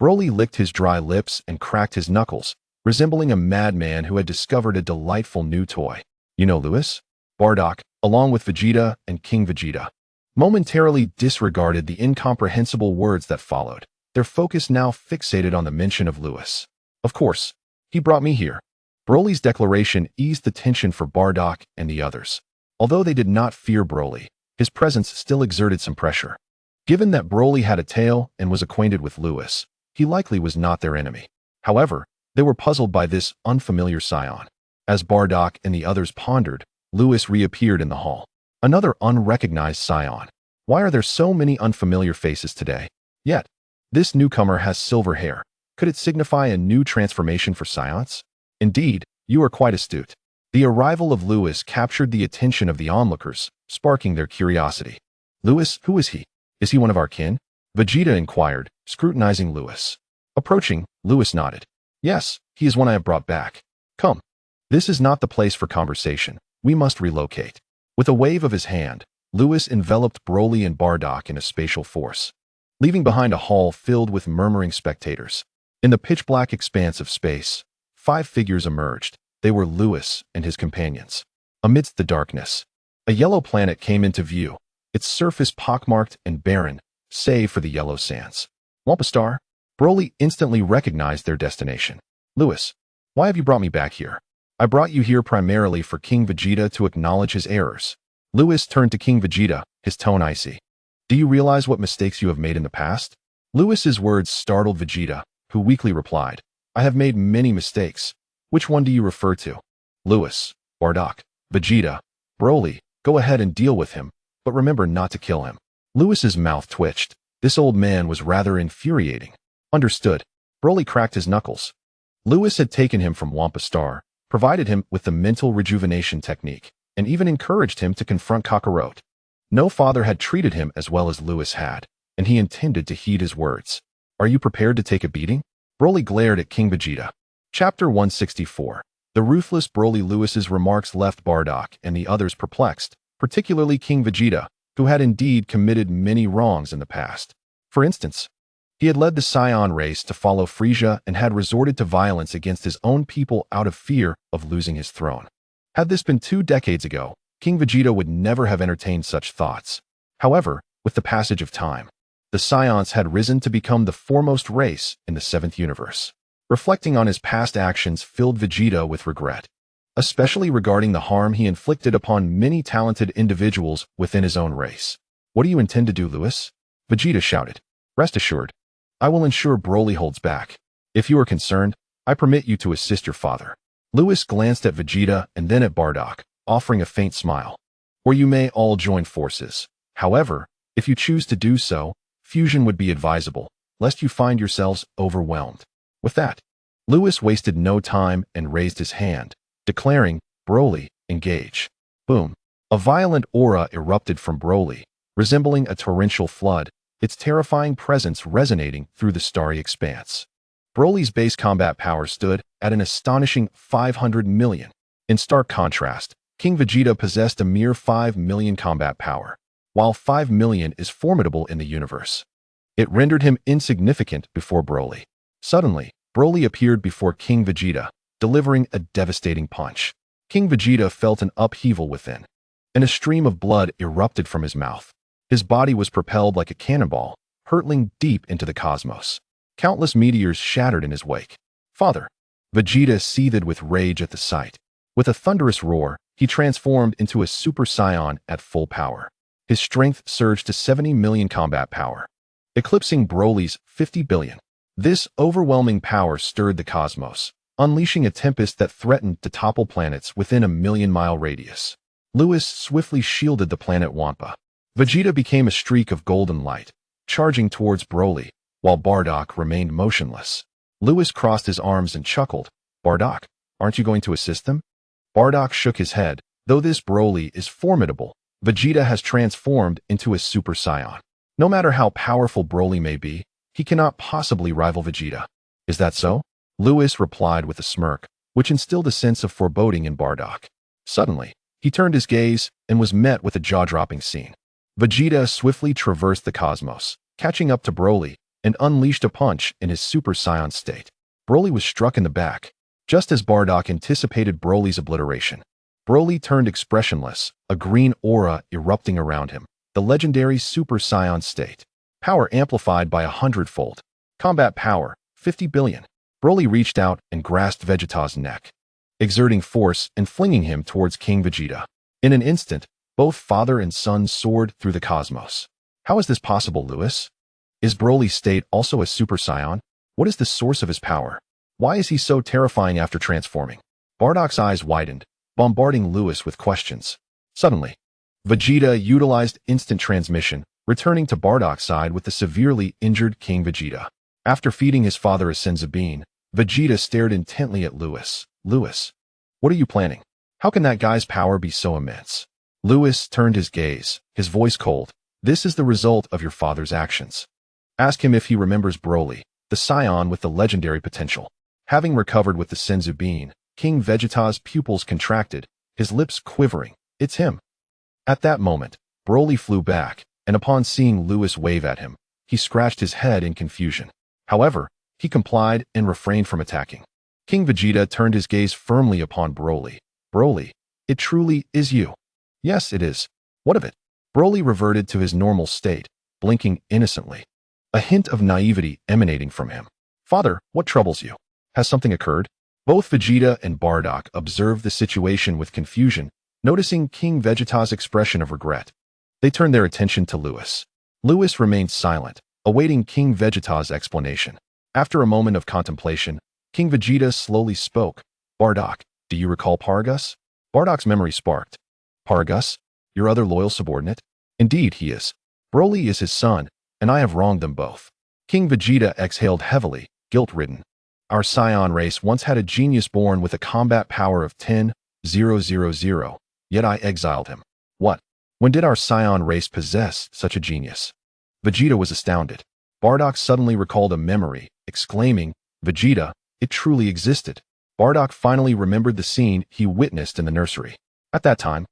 Broly licked his dry lips and cracked his knuckles, resembling a madman who had discovered a delightful new toy. "You know Lewis?" Bardock, along with Vegeta and King Vegeta, momentarily disregarded the incomprehensible words that followed, their focus now fixated on the mention of Lewis. "Of course, he brought me here." Broly's declaration eased the tension for Bardock and the others. Although they did not fear Broly, his presence still exerted some pressure. Given that Broly had a tail and was acquainted with Lewis, he likely was not their enemy. However, They were puzzled by this unfamiliar scion. As Bardock and the others pondered, Lewis reappeared in the hall. Another unrecognized scion. Why are there so many unfamiliar faces today? Yet, this newcomer has silver hair. Could it signify a new transformation for scions? Indeed, you are quite astute. The arrival of Lewis captured the attention of the onlookers, sparking their curiosity. Lewis, who is he? Is he one of our kin? Vegeta inquired, scrutinizing Lewis. Approaching, Lewis nodded. Yes, he is one I have brought back. Come. This is not the place for conversation. We must relocate. With a wave of his hand, Lewis enveloped Broly and Bardock in a spatial force, leaving behind a hall filled with murmuring spectators. In the pitch-black expanse of space, 5 figures emerged. They were Lewis and his companions. Amidst the darkness, a yellow planet came into view, its surface pockmarked and barren, save for the yellow sands. Wampa Star? Broly instantly recognized their destination. Lewis, why have you brought me back here? I brought you here primarily for King Vegeta to acknowledge his errors. Lewis turned to King Vegeta, his tone icy. Do you realize what mistakes you have made in the past? Lewis's words startled Vegeta, who weakly replied, I have made many mistakes. Which one do you refer to? Lewis, Bardock, Vegeta, Broly, go ahead and deal with him, but remember not to kill him. Lewis's mouth twitched. This old man was rather infuriating. Understood. Broly cracked his knuckles. Lewis had taken him from Wampa Star, provided him with the mental rejuvenation technique, and even encouraged him to confront Kakarot. No father had treated him as well as Lewis had, and he intended to heed his words. Are you prepared to take a beating? Broly glared at King Vegeta. Chapter 164. The ruthless Broly. Lewis's remarks left Bardock and the others perplexed, particularly King Vegeta, who had indeed committed many wrongs in the past. For instance, he had led the Saiyan race to follow Frieza and had resorted to violence against his own people out of fear of losing his throne. Had this been 2 decades ago, King Vegeta would never have entertained such thoughts. However, with the passage of time, the Saiyans had risen to become the foremost race in the 7th universe. Reflecting on his past actions filled Vegeta with regret, especially regarding the harm he inflicted upon many talented individuals within his own race. What do you intend to do, Lewis? Vegeta shouted. Rest assured, I will ensure Broly holds back. If you are concerned, I permit you to assist your father. Lewis glanced at Vegeta and then at Bardock, offering a faint smile. Or you may all join forces. However, if you choose to do so, fusion would be advisable, lest you find yourselves overwhelmed. With that, Lewis wasted no time and raised his hand, declaring, Broly, engage. Boom. A violent aura erupted from Broly, resembling a torrential flood, its terrifying presence resonating through the starry expanse. Broly's base combat power stood at an astonishing 500 million. In stark contrast, King Vegeta possessed a mere 5 million combat power, while 5 million is formidable in the universe. It rendered him insignificant before Broly. Suddenly, Broly appeared before King Vegeta, delivering a devastating punch. King Vegeta felt an upheaval within, and a stream of blood erupted from his mouth. His body was propelled like a cannonball, hurtling deep into the cosmos. Countless meteors shattered in his wake. Father! Vegeta seethed with rage at the sight. With a thunderous roar, he transformed into a Super Saiyan at full power. His strength surged to 70 million combat power, eclipsing Broly's 50 billion. This overwhelming power stirred the cosmos, unleashing a tempest that threatened to topple planets within a 1,000,000-mile radius. Lewis swiftly shielded the planet Wampa. Vegeta became a streak of golden light, charging towards Broly, while Bardock remained motionless. Lewis crossed his arms and chuckled. Bardock, aren't you going to assist them? Bardock shook his head. Though this Broly is formidable, Vegeta has transformed into a Super Saiyan. No matter how powerful Broly may be, he cannot possibly rival Vegeta. Is that so? Lewis replied with a smirk, which instilled a sense of foreboding in Bardock. Suddenly, he turned his gaze and was met with a jaw-dropping scene. Vegeta swiftly traversed the cosmos, catching up to Broly, and unleashed a punch in his Super Saiyan state. Broly was struck in the back. Just as Bardock anticipated Broly's obliteration, Broly turned expressionless, a green aura erupting around him, the legendary Super Saiyan state. Power amplified by 100-fold. Combat power, 50 billion. Broly reached out and grasped Vegeta's neck, exerting force and flinging him towards King Vegeta. In an instant, both father and son soared through the cosmos. How is this possible, Lewis? Is Broly's state also a Super Saiyan? What is the source of his power? Why is he so terrifying after transforming? Bardock's eyes widened, bombarding Lewis with questions. Suddenly, Vegeta utilized instant transmission, returning to Bardock's side with the severely injured King Vegeta. After feeding his father a Senzabine, Vegeta stared intently at Lewis. Lewis, what are you planning? How can that guy's power be so immense? Lewis turned his gaze, his voice cold. This is the result of your father's actions. Ask him if he remembers Broly, the Saiyan with the legendary potential. Having recovered with the Senzabine, King Vegeta's pupils contracted, his lips quivering. It's him. At that moment, Broly flew back, and upon seeing Lewis wave at him, he scratched his head in confusion. However, he complied and refrained from attacking. King Vegeta turned his gaze firmly upon Broly. Broly, it truly is you. Yes, it is. What of it? Broly reverted to his normal state, blinking innocently, a hint of naivety emanating from him. Father, what troubles you? Has something occurred? Both Vegeta and Bardock observed the situation with confusion, noticing King Vegeta's expression of regret. They turned their attention to Lewis. Lewis remained silent, awaiting King Vegeta's explanation. After a moment of contemplation, King Vegeta slowly spoke. Bardock, do you recall Paragus? Bardock's memory sparked. Paragus? Your other loyal subordinate? Indeed, he is. Broly is his son, and I have wronged them both. King Vegeta exhaled heavily, guilt-ridden. Our Saiyan race once had a genius born with a combat power of 10,000, yet I exiled him. What? When did our Saiyan race possess such a genius? Vegeta was astounded. Bardock suddenly recalled a memory, exclaiming, Vegeta, it truly existed. Bardock finally remembered the scene he witnessed in the nursery. At that time,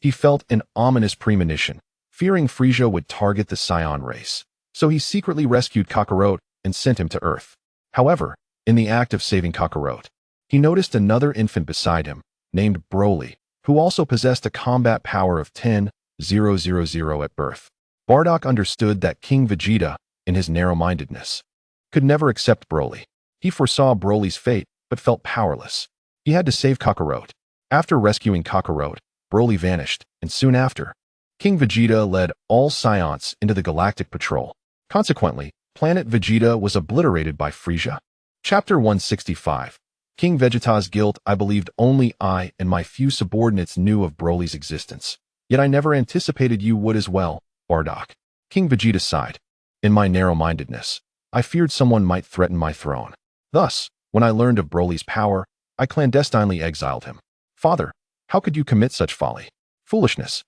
he felt an ominous premonition, fearing Frieza would target the Saiyan race. So he secretly rescued Kakarot and sent him to Earth. However, in the act of saving Kakarot, he noticed another infant beside him, named Broly, who also possessed a combat power of 10,000 at birth. Bardock understood that King Vegeta, in his narrow-mindedness, could never accept Broly. He foresaw Broly's fate, but felt powerless. He had to save Kakarot. After rescuing Kakarot, Broly vanished, and soon after, King Vegeta led all Saiyans into the Galactic Patrol. Consequently, Planet Vegeta was obliterated by Frieza. Chapter 165. King Vegeta's guilt. I believed only I and my few subordinates knew of Broly's existence. Yet I never anticipated you would as well, Bardock. King Vegeta sighed. In my narrow-mindedness, I feared someone might threaten my throne. Thus, when I learned of Broly's power, I clandestinely exiled him. Father, how could you commit such folly? Foolishness.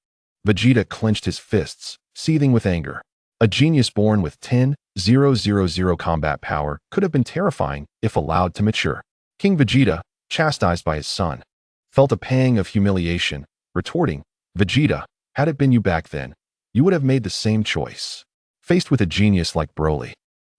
Vegeta clenched his fists, seething with anger. A genius born with 10,000 combat power could have been terrifying if allowed to mature. King Vegeta, chastised by his son, felt a pang of humiliation, retorting, Vegeta, had it been you back then, you would have made the same choice. Faced with a genius like Broly,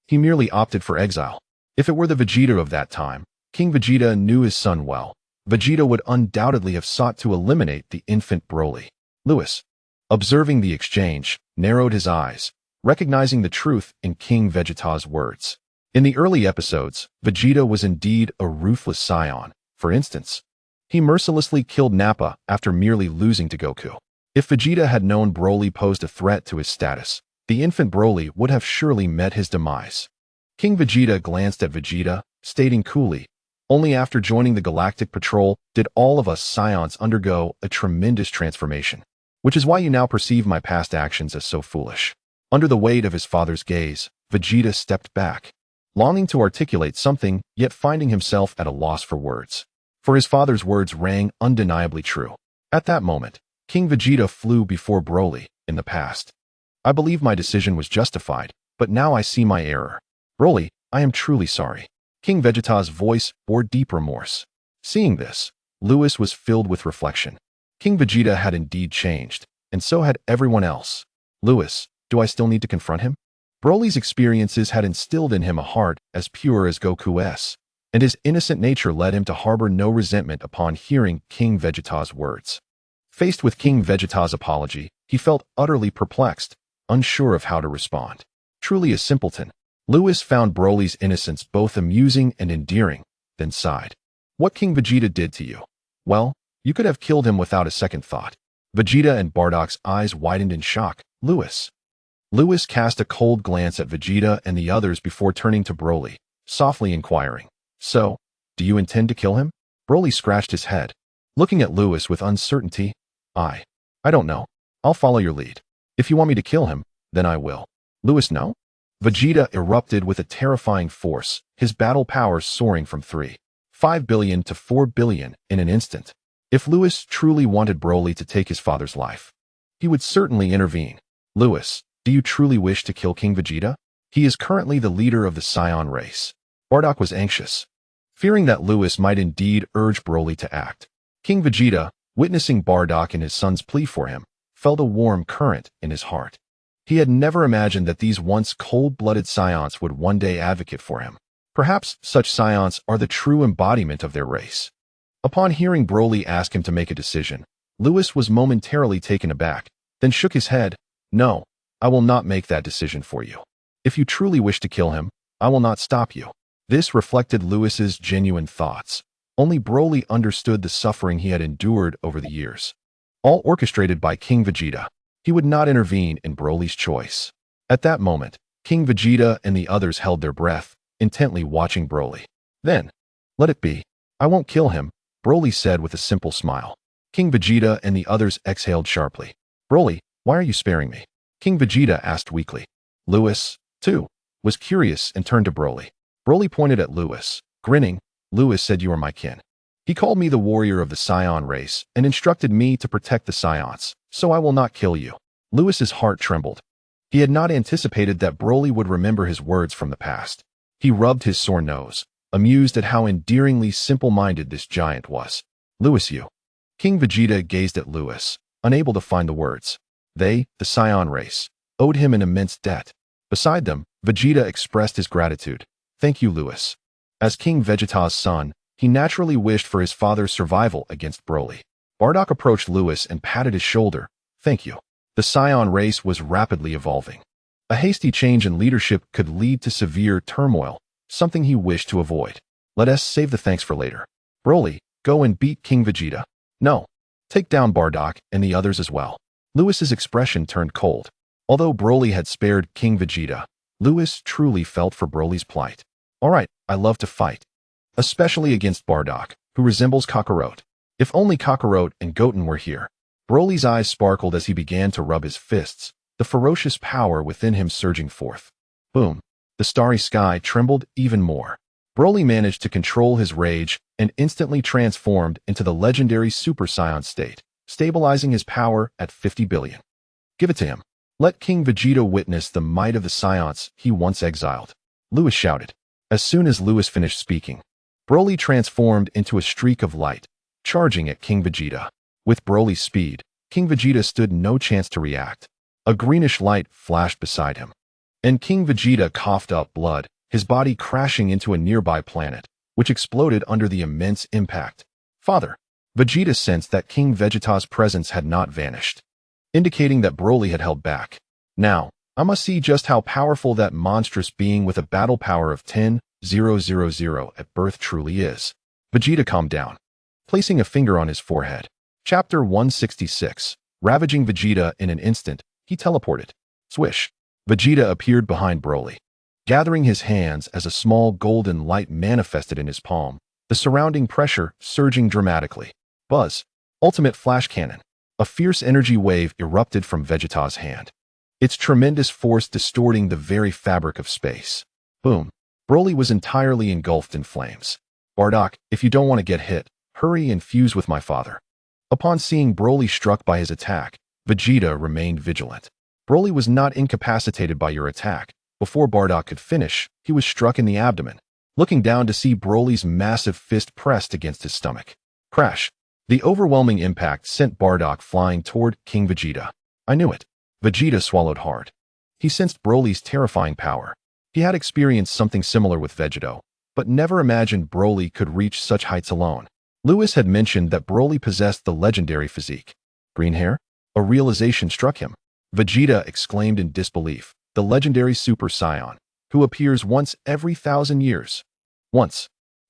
he merely opted for exile. If it were the Vegeta of that time, King Vegeta knew his son well. Vegeta would undoubtedly have sought to eliminate the infant Broly. Lewis, observing the exchange, narrowed his eyes, recognizing the truth in King Vegeta's words. In the early episodes, Vegeta was indeed a ruthless Saiyan. For instance, he mercilessly killed Nappa after merely losing to Goku. If Vegeta had known Broly posed a threat to his status, the infant Broly would have surely met his demise. King Vegeta glanced at Vegeta, stating coolly, only after joining the Galactic Patrol did all of us Saiyans undergo a tremendous transformation, which is why you now perceive my past actions as so foolish. Under the weight of his father's gaze, Vegeta stepped back, longing to articulate something, yet finding himself at a loss for words. For his father's words rang undeniably true. At that moment, King Vegeta flew before Broly in the past. I believe my decision was justified, but now I see my error. Broly, I am truly sorry. King Vegeta's voice bore deep remorse. Seeing this, Lewis was filled with reflection. King Vegeta had indeed changed, and so had everyone else. Lewis, do I still need to confront him? Broly's experiences had instilled in him a heart as pure as Goku's, and his innocent nature led him to harbor no resentment upon hearing King Vegeta's words. Faced with King Vegeta's apology, he felt utterly perplexed, unsure of how to respond. Truly a simpleton, Lewis found Broly's innocence both amusing and endearing, then sighed. What King Vegeta did to you? Well, you could have killed him without a second thought. Vegeta and Bardock's eyes widened in shock. Lewis cast a cold glance at Vegeta and the others before turning to Broly, softly inquiring, so, Do you intend to kill him? Broly scratched his head, looking at Lewis with uncertainty. I don't know. I'll follow your lead. If you want me to kill him, then I will. Lewis, no? Vegeta erupted with a terrifying force, his battle powers soaring from 3.5 billion to 4 billion in an instant. If Lewis truly wanted Broly to take his father's life, he would certainly intervene. Lewis, do you truly wish to kill King Vegeta? He is currently the leader of the Saiyan race. Bardock was anxious, fearing that Lewis might indeed urge Broly to act. King Vegeta, witnessing Bardock and his son's plea for him, felt a warm current in his heart. He had never imagined that these once cold-blooded Saiyans would one day advocate for him. Perhaps such Saiyans are the true embodiment of their race. Upon hearing Broly ask him to make a decision, Lewis was momentarily taken aback, then shook his head. No, I will not make that decision for you. If you truly wish to kill him, I will not stop you. This reflected Lewis's genuine thoughts. Only Broly understood the suffering he had endured over the years. All orchestrated by King Vegeta. He would not intervene in Broly's choice. At that moment, King Vegeta and the others held their breath, intently watching Broly. Then, let it be. I won't kill him, Broly said with a simple smile. King Vegeta and the others exhaled sharply. Broly, why are you sparing me? King Vegeta asked weakly. Lewis, too, was curious and turned to Broly. Broly pointed at Lewis, grinning. Lewis said you are my kin. He called me the warrior of the Saiyan race and instructed me to protect the Saiyans, so I will not kill you. Lewis's heart trembled. He had not anticipated that Broly would remember his words from the past. He rubbed his sore nose, amused at how endearingly simple-minded this giant was. Lewis, you. King Vegeta gazed at Lewis, unable to find the words. They, the Saiyan race, owed him an immense debt. Beside them, Vegeta expressed his gratitude. Thank you, Lewis. As King Vegeta's son, he naturally wished for his father's survival against Broly. Bardock approached Lewis and patted his shoulder. Thank you. The Saiyan race was rapidly evolving. A hasty change in leadership could lead to severe turmoil, something he wished to avoid. Let us save the thanks for later. Broly, go and beat King Vegeta. No. Take down Bardock and the others as well. Lewis's expression turned cold. Although Broly had spared King Vegeta, Lewis truly felt for Broly's plight. All right, I love to fight. Especially against Bardock, who resembles Kakarot. If only Kakarot and Goten were here. Broly's eyes sparkled as he began to rub his fists, the ferocious power within him surging forth. Boom. The starry sky trembled even more. Broly managed to control his rage and instantly transformed into the legendary Super Saiyan state, stabilizing his power at 50 billion. Give it to him. Let King Vegeta witness the might of the Saiyans he once exiled. Lewis shouted. As soon as Lewis finished speaking, Broly transformed into a streak of light, charging at King Vegeta. With Broly's speed, King Vegeta stood no chance to react. A greenish light flashed beside him, and King Vegeta coughed up blood, his body crashing into a nearby planet, which exploded under the immense impact. Father, Vegeta sensed that King Vegeta's presence had not vanished, indicating that Broly had held back. Now, I must see just how powerful that monstrous being with a battle power of 10,000 at birth truly is. Vegeta calmed down, placing a finger on his forehead. Chapter 166. Ravaging Vegeta in an instant, he teleported. Swish. Vegeta appeared behind Broly, gathering his hands as a small golden light manifested in his palm, the surrounding pressure surging dramatically. Buzz. Ultimate Flash Cannon. A fierce energy wave erupted from Vegeta's hand, its tremendous force distorting the very fabric of space. Boom. Broly was entirely engulfed in flames. Bardock, if you don't want to get hit, hurry and fuse with my father. Upon seeing Broly struck by his attack, Vegeta remained vigilant. Broly was not incapacitated by your attack. Before Bardock could finish, he was struck in the abdomen, looking down to see Broly's massive fist pressed against his stomach. Crash. The overwhelming impact sent Bardock flying toward King Vegeta. I knew it. Vegeta swallowed hard. He sensed Broly's terrifying power. He had experienced something similar with Vegeto, but never imagined Broly could reach such heights alone. Lewis had mentioned that Broly possessed the legendary physique. Green hair? A realization struck him. Vegeta exclaimed in disbelief. The legendary Super Saiyan, who appears once every 1,000 years. Once.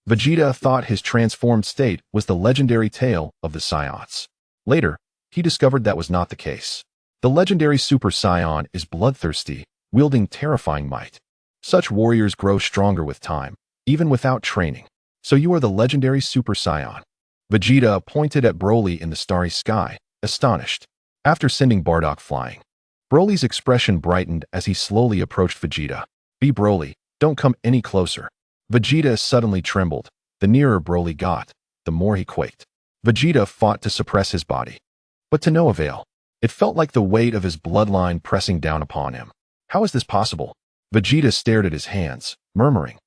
Vegeta thought his transformed state was the legendary tail of the Saiyans. Later, he discovered that was not the case. The legendary Super Saiyan is bloodthirsty, wielding terrifying might. Such warriors grow stronger with time, even without training. So you are the legendary Super Saiyan. Vegeta pointed at Broly in the starry sky, astonished. After sending Bardock flying, Broly's expression brightened as he slowly approached Vegeta. Be Broly, don't come any closer. Vegeta suddenly trembled. The nearer Broly got, the more he quaked. Vegeta fought to suppress his body, but to no avail. It felt like the weight of his bloodline pressing down upon him. How is this possible? Vegeta stared at his hands, murmuring,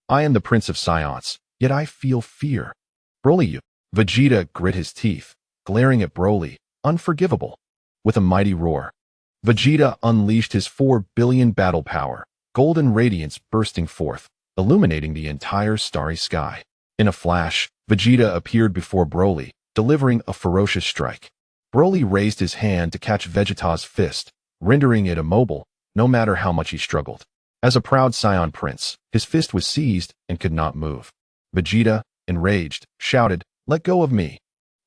I am the Prince of Saiyans, yet I feel fear. Broly, you. Vegeta grit his teeth, glaring at Broly, unforgivable. With a mighty roar, Vegeta unleashed his 4 billion battle power, golden radiance bursting forth, illuminating the entire starry sky. In a flash, Vegeta appeared before Broly, delivering a ferocious strike. Broly raised his hand to catch Vegeta's fist, rendering it immobile, no matter how much he struggled. As a proud Saiyan prince, his fist was seized and could not move. Vegeta, enraged, shouted, Let go of me.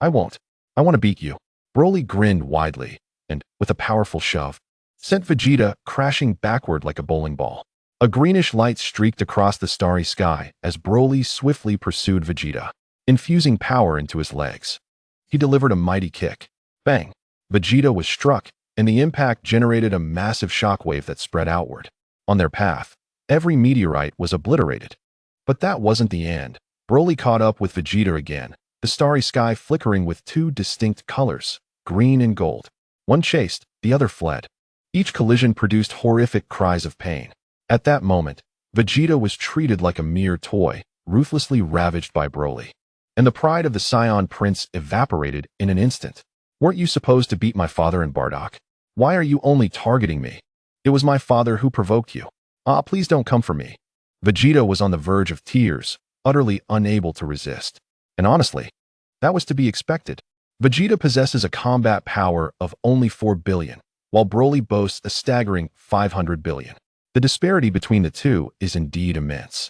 I won't. I want to beat you. Broly grinned widely, and, with a powerful shove, sent Vegeta crashing backward like a bowling ball. A greenish light streaked across the starry sky as Broly swiftly pursued Vegeta, infusing power into his legs. He delivered a mighty kick. Bang! Vegeta was struck, and the impact generated a massive shockwave that spread outward. On their path, every meteorite was obliterated. But that wasn't the end. Broly caught up with Vegeta again, the starry sky flickering with 2 distinct colors, green and gold. One chased, the other fled. Each collision produced horrific cries of pain. At that moment, Vegeta was treated like a mere toy, ruthlessly ravaged by Broly. And the pride of the Saiyan prince evaporated in an instant. Weren't you supposed to beat my father and Bardock? Why are you only targeting me? It was my father who provoked you. Please don't come for me. Vegeta was on the verge of tears, utterly unable to resist. And honestly, that was to be expected. Vegeta possesses a combat power of only 4 billion, while Broly boasts a staggering 500 billion. The disparity between the two is indeed immense.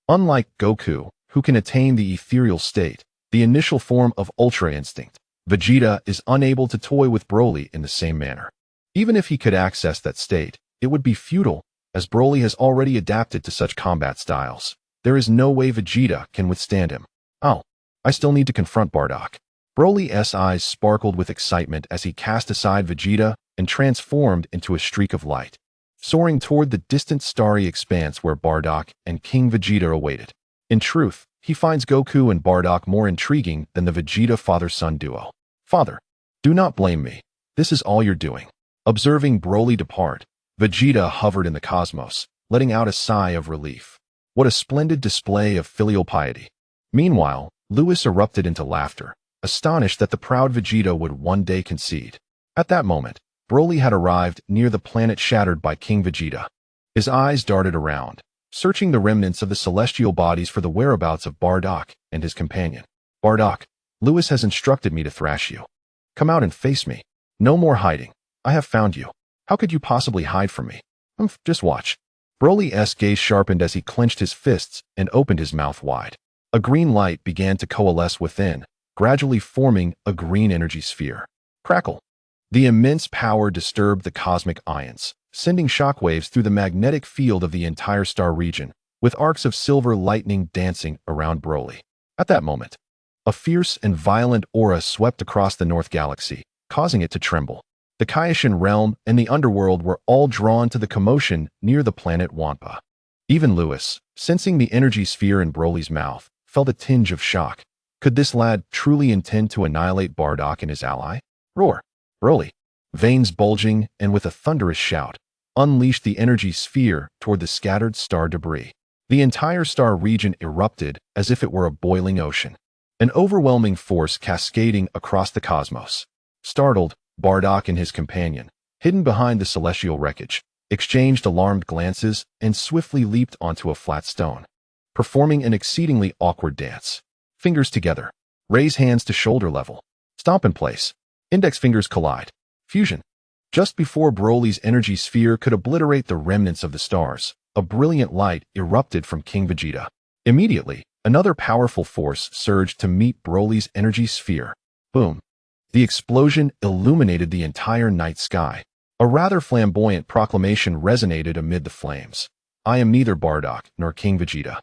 Unlike Goku, who can attain the ethereal state, the initial form of Ultra-Instinct, Vegeta is unable to toy with Broly in the same manner. Even if he could access that state, it would be futile, as Broly has already adapted to such combat styles. There is no way Vegeta can withstand him. Oh, I still need to confront Bardock. Broly's eyes sparkled with excitement as he cast aside Vegeta and transformed into a streak of light, soaring toward the distant starry expanse where Bardock and King Vegeta awaited. In truth, he finds Goku and Bardock more intriguing than the Vegeta father-son duo. Father, do not blame me. This is all you're doing. Observing Broly depart, Vegeta hovered in the cosmos, letting out a sigh of relief. What a splendid display of filial piety. Meanwhile, Whis erupted into laughter, astonished that the proud Vegeta would one day concede. At that moment, Broly had arrived near the planet shattered by King Vegeta. His eyes darted around, searching the remnants of the celestial bodies for the whereabouts of Bardock and his companion. Bardock, Whis has instructed me to thrash you. Come out and face me. No more hiding. I have found you. How could you possibly hide from me? Just watch. Broly's gaze sharpened as he clenched his fists and opened his mouth wide. A green light began to coalesce within, gradually forming a green energy sphere. Crackle. The immense power disturbed the cosmic ions, sending shockwaves through the magnetic field of the entire star region, with arcs of silver lightning dancing around Broly. At that moment, a fierce and violent aura swept across the North Galaxy, causing it to tremble. The Kaioshin realm and the underworld were all drawn to the commotion near the planet Wampa. Even Whis, sensing the energy sphere in Broly's mouth, felt a tinge of shock. Could this lad truly intend to annihilate Bardock and his ally? Roar! Broly, veins bulging and with a thunderous shout, unleashed the energy sphere toward the scattered star debris. The entire star region erupted as if it were a boiling ocean, an overwhelming force cascading across the cosmos. Startled, Bardock and his companion, hidden behind the celestial wreckage, exchanged alarmed glances and swiftly leaped onto a flat stone, performing an exceedingly awkward dance. Fingers together, raise hands to shoulder level, stomp in place, index fingers collide. Fusion. Just before Broly's energy sphere could obliterate the remnants of the stars, a brilliant light erupted from King Vegeta. Immediately, another powerful force surged to meet Broly's energy sphere. Boom. The explosion illuminated the entire night sky. A rather flamboyant proclamation resonated amid the flames. I am neither Bardock nor King Vegeta.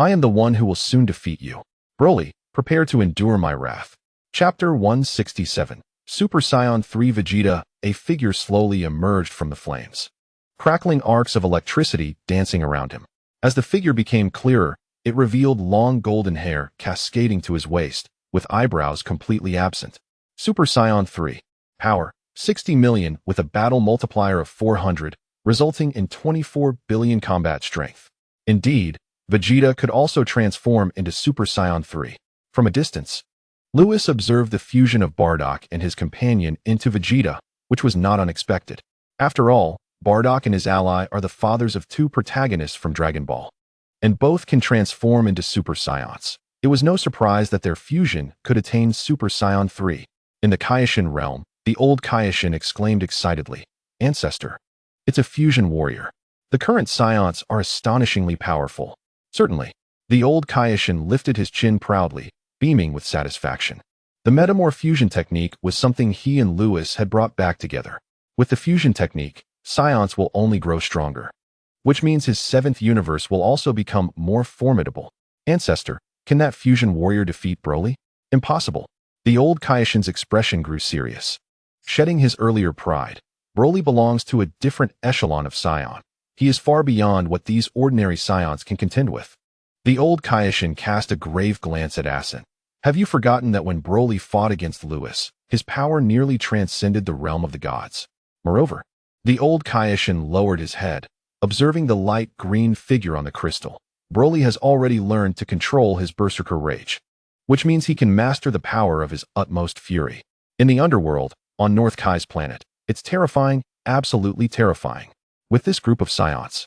I am the one who will soon defeat you. Broly, prepare to endure my wrath. Chapter 167. Super Saiyan 3 Vegeta, a figure slowly emerged from the flames. Crackling arcs of electricity dancing around him. As the figure became clearer, it revealed long golden hair cascading to his waist, with eyebrows completely absent. Super Saiyan 3. Power, 60 million with a battle multiplier of 400, resulting in 24 billion combat strength. Indeed, Vegeta could also transform into Super Saiyan 3. From a distance, Lewis observed the fusion of Bardock and his companion into Vegeta, which was not unexpected. After all, Bardock and his ally are the fathers of two protagonists from Dragon Ball, and both can transform into Super Saiyans. It was no surprise that their fusion could attain Super Saiyan 3. In the Kaioshin realm, the old Kaioshin exclaimed excitedly, "Ancestor! It's a fusion warrior. The current Saiyans are astonishingly powerful." Certainly. The old Kaioshin lifted his chin proudly, beaming with satisfaction. The metamorph fusion technique was something he and Lewis had brought back together. With the fusion technique, Saiyans will only grow stronger, which means his seventh universe will also become more formidable. Ancestor, can that fusion warrior defeat Broly? Impossible. The old Kaioshin's expression grew serious. Shedding his earlier pride, Broly belongs to a different echelon of Saiyan. He is far beyond what these ordinary Saiyans can contend with. The old Kaioshin cast a grave glance at Asin. Have you forgotten that when Broly fought against Lewis, his power nearly transcended the realm of the gods? Moreover, the old Kaioshin lowered his head, observing the light green figure on the crystal. Broly has already learned to control his berserker rage, which means he can master the power of his utmost fury. In the underworld, on North Kai's planet, it's terrifying, absolutely terrifying. With this group of Saiyans,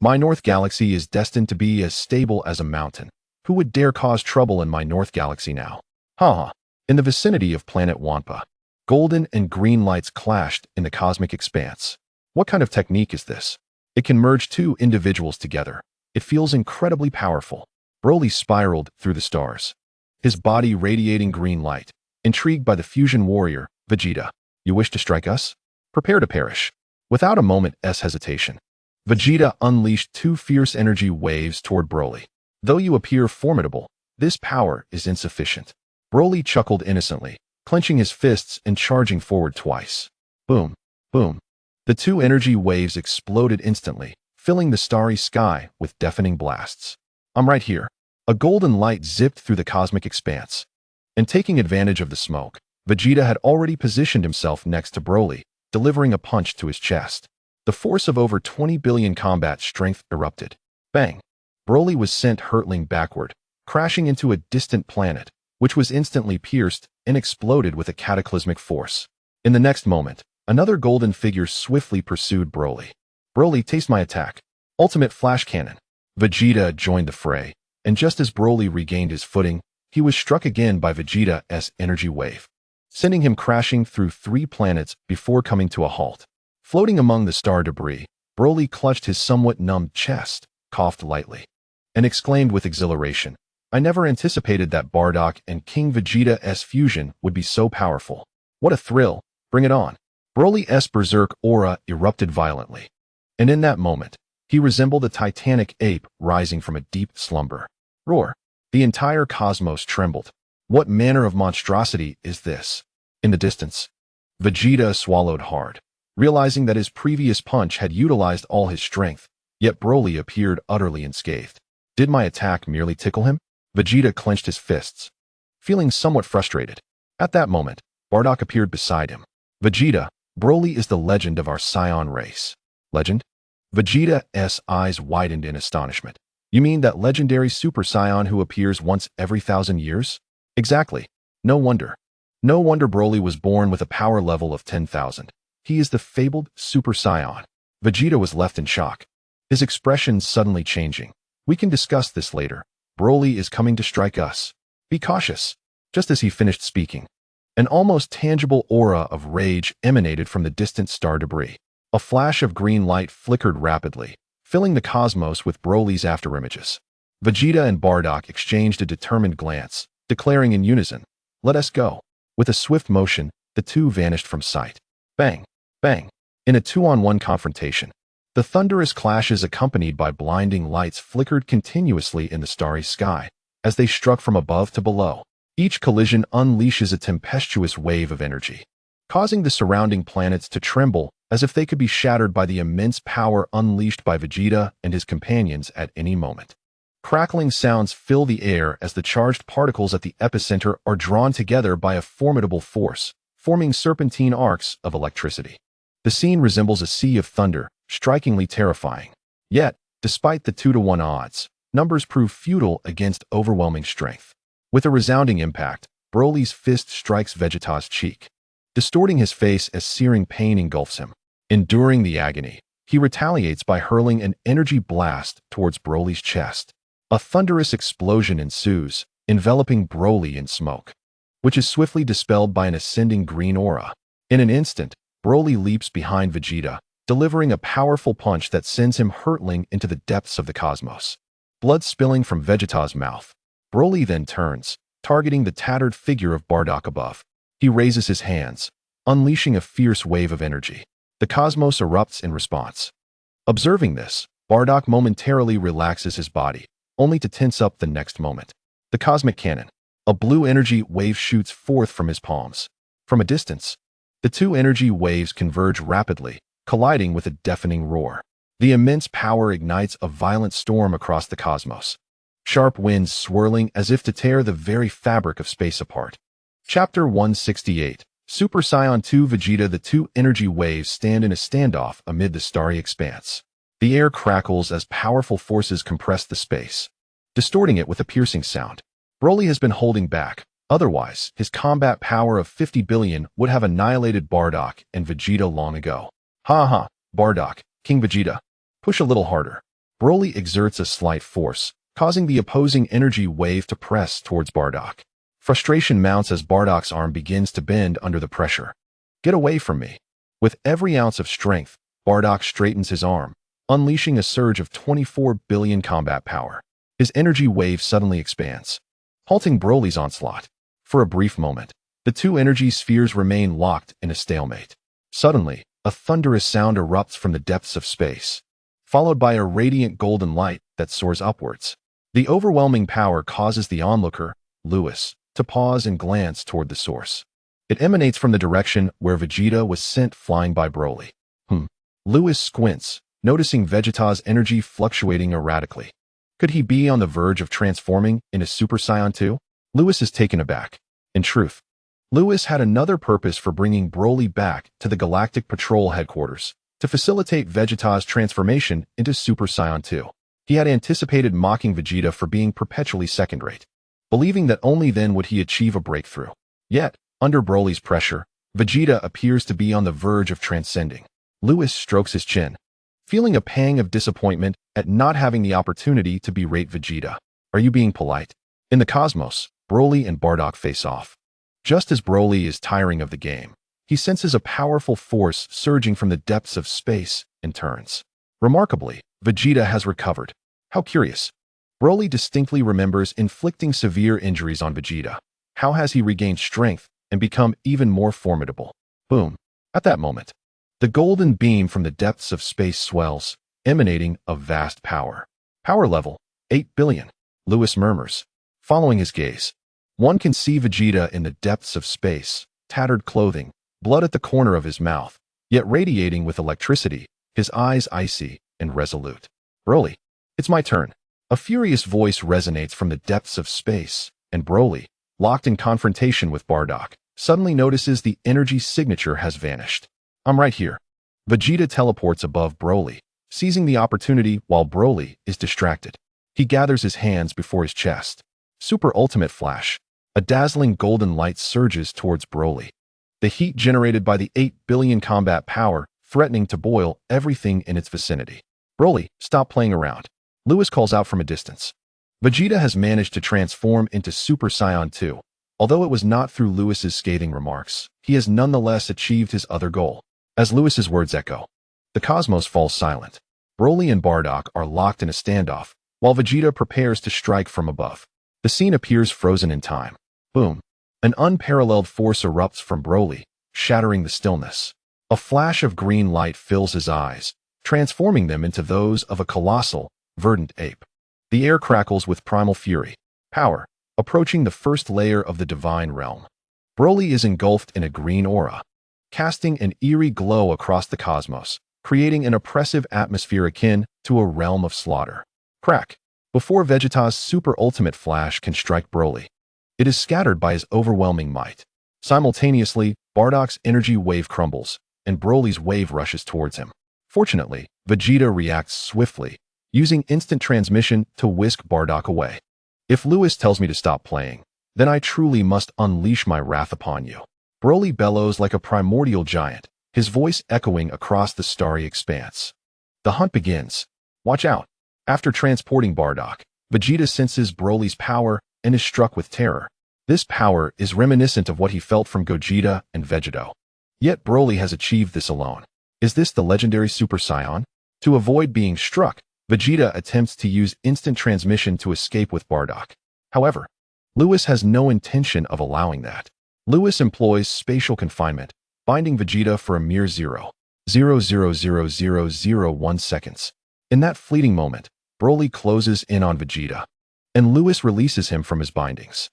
my North Galaxy is destined to be as stable as a mountain. Who would dare cause trouble in my North Galaxy now? Haha. In the vicinity of planet Wampa, golden and green lights clashed in the cosmic expanse. What kind of technique is this? It can merge two individuals together. It feels incredibly powerful. Broly spiraled through the stars, his body radiating green light. Intrigued by the fusion warrior, Vegeta, you wish to strike us? Prepare to perish. Without a moment's hesitation, Vegeta unleashed two fierce energy waves toward Broly. Though you appear formidable, this power is insufficient. Broly chuckled innocently, clenching his fists and charging forward twice. Boom, boom. The two energy waves exploded instantly, filling the starry sky with deafening blasts. I'm right here. A golden light zipped through the cosmic expanse. And taking advantage of the smoke, Vegeta had already positioned himself next to Broly, delivering a punch to his chest. The force of over 20 billion combat strength erupted. Bang! Broly was sent hurtling backward, crashing into a distant planet, which was instantly pierced and exploded with a cataclysmic force. In the next moment, another golden figure swiftly pursued Broly. Broly, taste my attack. Ultimate Flash Cannon. Vegeta joined the fray, and just as Broly regained his footing, he was struck again by Vegeta's energy wave, sending him crashing through 3 planets before coming to a halt. Floating among the star debris, Broly clutched his somewhat numbed chest, coughed lightly, and exclaimed with exhilaration, I never anticipated that Bardock and King Vegeta's fusion would be so powerful. What a thrill, bring it on. Broly's berserk aura erupted violently, and in that moment, he resembled a titanic ape rising from a deep slumber. Roar! The entire cosmos trembled. What manner of monstrosity is this? In the distance, Vegeta swallowed hard, realizing that his previous punch had utilized all his strength, yet Broly appeared utterly unscathed. Did my attack merely tickle him? Vegeta clenched his fists, feeling somewhat frustrated. At that moment, Bardock appeared beside him. Vegeta, Broly is the legend of our Saiyan race. Legend? Vegeta's eyes widened in astonishment. You mean that legendary Super Saiyan who appears once every 1,000 years? Exactly. No wonder. No wonder Broly was born with a power level of 10,000. He is the fabled Super Saiyan. Vegeta was left in shock, his expression suddenly changing. We can discuss this later. Broly is coming to strike us. Be cautious. Just as he finished speaking, an almost tangible aura of rage emanated from the distant star debris. A flash of green light flickered rapidly, filling the cosmos with Broly's afterimages. Vegeta and Bardock exchanged a determined glance, declaring in unison, let us go. With a swift motion, the two vanished from sight. Bang! Bang! In a 2-on-1 confrontation, The thunderous clashes accompanied by blinding lights flickered continuously in the starry sky as they struck from above to below. Each collision unleashes a tempestuous wave of energy, causing the surrounding planets to tremble as if they could be shattered by the immense power unleashed by Vegeta and his companions at any moment. Crackling sounds fill the air as the charged particles at the epicenter are drawn together by a formidable force, forming serpentine arcs of electricity. The scene resembles a sea of thunder, strikingly terrifying. Yet, despite the 2-to-1 odds, numbers prove futile against overwhelming strength. With a resounding impact, Broly's fist strikes Vegeta's cheek, distorting his face as searing pain engulfs him. Enduring the agony, he retaliates by hurling an energy blast towards Broly's chest. A thunderous explosion ensues, enveloping Broly in smoke, which is swiftly dispelled by an ascending green aura. In an instant, Broly leaps behind Vegeta, delivering a powerful punch that sends him hurtling into the depths of the cosmos. Blood spilling from Vegeta's mouth, Broly then turns, targeting the tattered figure of Bardock above. He raises his hands, unleashing a fierce wave of energy. The cosmos erupts in response. Observing this, Bardock momentarily relaxes his body, only to tense up the next moment. The cosmic cannon. A blue energy wave shoots forth from his palms. From a distance, the two energy waves converge rapidly, colliding with a deafening roar. The immense power ignites a violent storm across the cosmos, sharp winds swirling as if to tear the very fabric of space apart. Chapter 168. Super Saiyan 2 Vegeta. The two energy waves stand in a standoff amid the starry expanse. The air crackles as powerful forces compress the space, distorting it with a piercing sound. Broly has been holding back. Otherwise, his combat power of 50 billion would have annihilated Bardock and Vegeta long ago. Ha ha, Bardock, King Vegeta. Push a little harder. Broly exerts a slight force, causing the opposing energy wave to press towards Bardock. Frustration mounts as Bardock's arm begins to bend under the pressure. Get away from me. With every ounce of strength, Bardock straightens his arm, unleashing a surge of 24 billion combat power. His energy wave suddenly expands, halting Broly's onslaught. For a brief moment, the two energy spheres remain locked in a stalemate. Suddenly, a thunderous sound erupts from the depths of space, followed by a radiant golden light that soars upwards. The overwhelming power causes the onlooker, Lewis, to pause and glance toward the source. It emanates from the direction where Vegeta was sent flying by Broly. Lewis squints, noticing Vegeta's energy fluctuating erratically. Could he be on the verge of transforming into Super Saiyan 2? Lewis is taken aback. In truth, Lewis had another purpose for bringing Broly back to the Galactic Patrol headquarters, to facilitate Vegeta's transformation into Super Saiyan 2. He had anticipated mocking Vegeta for being perpetually second-rate, believing that only then would he achieve a breakthrough. Yet, under Broly's pressure, Vegeta appears to be on the verge of transcending. Lewis strokes his chin, feeling a pang of disappointment at not having the opportunity to berate Vegeta. Are you being polite? In the cosmos, Broly and Bardock face off. Just as Broly is tiring of the game, he senses a powerful force surging from the depths of space and turns. Remarkably, Vegeta has recovered. How curious. Broly distinctly remembers inflicting severe injuries on Vegeta. How has he regained strength and become even more formidable? Boom. At that moment, the golden beam from the depths of space swells, emanating a vast power. Power level, 8 billion. Lewis murmurs, following his gaze. One can see Vegeta in the depths of space, tattered clothing, blood at the corner of his mouth, yet radiating with electricity, his eyes icy and resolute. Broly, it's my turn. A furious voice resonates from the depths of space, and Broly, locked in confrontation with Bardock, suddenly notices the energy signature has vanished. I'm right here. Vegeta teleports above Broly, seizing the opportunity while Broly is distracted. He gathers his hands before his chest. Super Ultimate Flash. A dazzling golden light surges towards Broly, the heat generated by the 8 billion combat power threatening to boil everything in its vicinity. Broly, stop playing around. Lewis calls out from a distance. Vegeta has managed to transform into Super Saiyan 2. Although it was not through Lewis's scathing remarks, he has nonetheless achieved his other goal. As Lewis's words echo, the cosmos falls silent. Broly and Bardock are locked in a standoff, while Vegeta prepares to strike from above. The scene appears frozen in time. Boom. An unparalleled force erupts from Broly, shattering the stillness. A flash of green light fills his eyes, transforming them into those of a colossal, verdant ape. The air crackles with primal fury, power, approaching the first layer of the divine realm. Broly is engulfed in a green aura, casting an eerie glow across the cosmos, creating an oppressive atmosphere akin to a realm of slaughter. Crack! Before Vegeta's super ultimate flash can strike Broly, it is scattered by his overwhelming might. Simultaneously, Bardock's energy wave crumbles, and Broly's wave rushes towards him. Fortunately, Vegeta reacts swiftly, using instant transmission to whisk Bardock away. If Lewis tells me to stop playing, then I truly must unleash my wrath upon you. Broly bellows like a primordial giant, his voice echoing across the starry expanse. The hunt begins. Watch out! After transporting Bardock, Vegeta senses Broly's power and is struck with terror. This power is reminiscent of what he felt from Gogeta and Vegeto. Yet Broly has achieved this alone. Is this the legendary Super Saiyan? To avoid being struck, Vegeta attempts to use instant transmission to escape with Bardock. However, Lewis has no intention of allowing that. Lewis employs spatial confinement, binding Vegeta for a mere 0.0000001 seconds. In that fleeting moment, Broly closes in on Vegeta, and Lewis releases him from his bindings.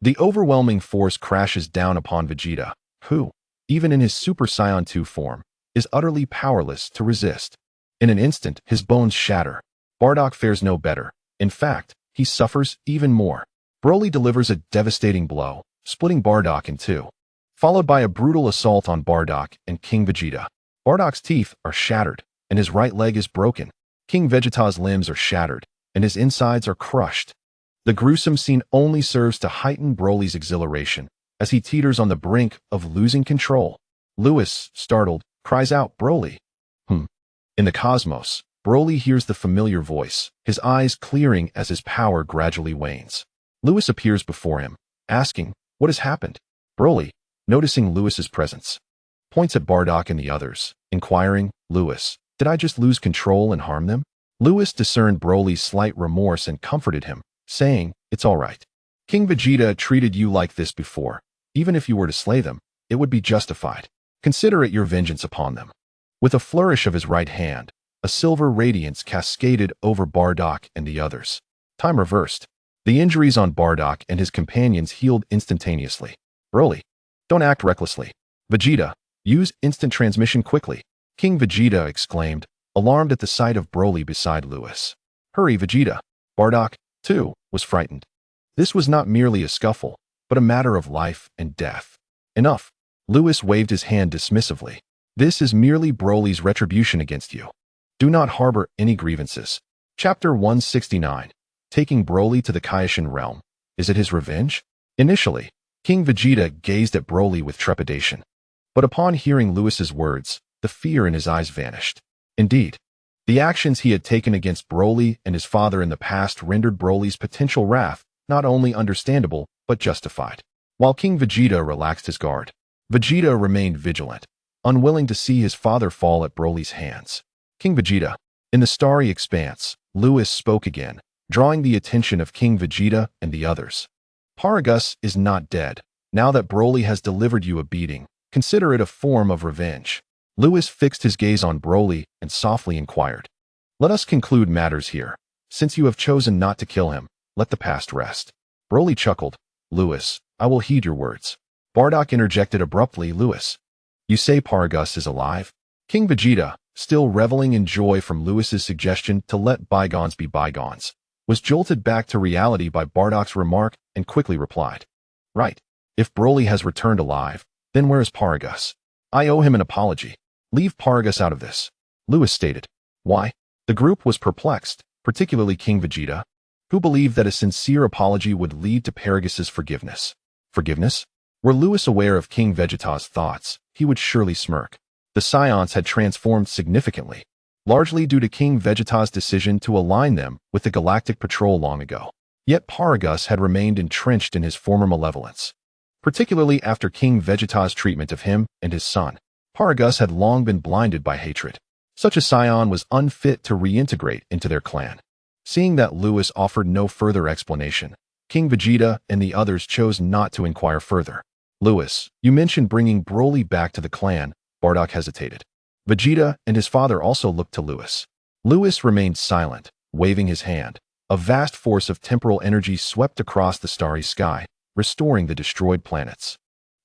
The overwhelming force crashes down upon Vegeta, who, even in his Super Saiyan 2 form, is utterly powerless to resist. In an instant, his bones shatter. Bardock fares no better. In fact, he suffers even more. Broly delivers a devastating blow, splitting Bardock in two, followed by a brutal assault on Bardock and King Vegeta. Bardock's teeth are shattered, and his right leg is broken. King Vegeta's limbs are shattered, and his insides are crushed. The gruesome scene only serves to heighten Broly's exhilaration as he teeters on the brink of losing control. Lewis, startled, cries out, "Broly!" In the cosmos, Broly hears the familiar voice, his eyes clearing as his power gradually wanes. Lewis appears before him, asking, "What has happened?" Broly, noticing Lewis's presence, points at Bardock and the others, inquiring, "Lewis, did I just lose control and harm them?" Lewis discerned Broly's slight remorse and comforted him, saying, "It's all right. King Vegeta treated you like this before. Even if you were to slay them, it would be justified. Consider it your vengeance upon them." With a flourish of his right hand, a silver radiance cascaded over Bardock and the others. Time reversed. The injuries on Bardock and his companions healed instantaneously. "Broly, don't act recklessly. Vegeta, use instant transmission quickly." King Vegeta exclaimed, alarmed at the sight of Broly beside Lewis. "Hurry, Vegeta." Bardock, too, was frightened. This was not merely a scuffle, but a matter of life and death. "Enough." Lewis waved his hand dismissively. "This is merely Broly's retribution against you. Do not harbor any grievances." Chapter 169. Taking Broly to the Kaioshin realm. Is it his revenge? Initially, King Vegeta gazed at Broly with trepidation. But upon hearing Lewis's words, the fear in his eyes vanished. Indeed, the actions he had taken against Broly and his father in the past rendered Broly's potential wrath not only understandable, but justified. While King Vegeta relaxed his guard, Vegeta remained vigilant, unwilling to see his father fall at Broly's hands. King Vegeta. In the starry expanse, Lewis spoke again, drawing the attention of King Vegeta and the others. "Paragus is not dead. Now that Broly has delivered you a beating, consider it a form of revenge." Lewis fixed his gaze on Broly and softly inquired, "Let us conclude matters here. Since you have chosen not to kill him, let the past rest." Broly chuckled. "Lewis, I will heed your words." Bardock interjected abruptly, "Lewis, you say Paragus is alive?" King Vegeta, still reveling in joy from Lewis's suggestion to let bygones be bygones, was jolted back to reality by Bardock's remark and quickly replied, "Right. If Broly has returned alive, then where is Paragus? I owe him an apology. Leave Paragus out of this." Lewis stated. "Why?" The group was perplexed, particularly King Vegeta, who believed that a sincere apology would lead to Paragus's forgiveness. Forgiveness? Were Lewis aware of King Vegeta's thoughts, he would surely smirk. The Saiyans had transformed significantly, largely due to King Vegeta's decision to align them with the Galactic Patrol long ago. Yet Paragus had remained entrenched in his former malevolence, particularly after King Vegeta's treatment of him and his son. Paragus had long been blinded by hatred. Such a Saiyan was unfit to reintegrate into their clan. Seeing that Lewis offered no further explanation, King Vegeta and the others chose not to inquire further. "Lewis, you mentioned bringing Broly back to the clan." Bardock hesitated. Vegeta and his father also looked to Lewis. Lewis remained silent, waving his hand. A vast force of temporal energy swept across the starry sky, restoring the destroyed planets.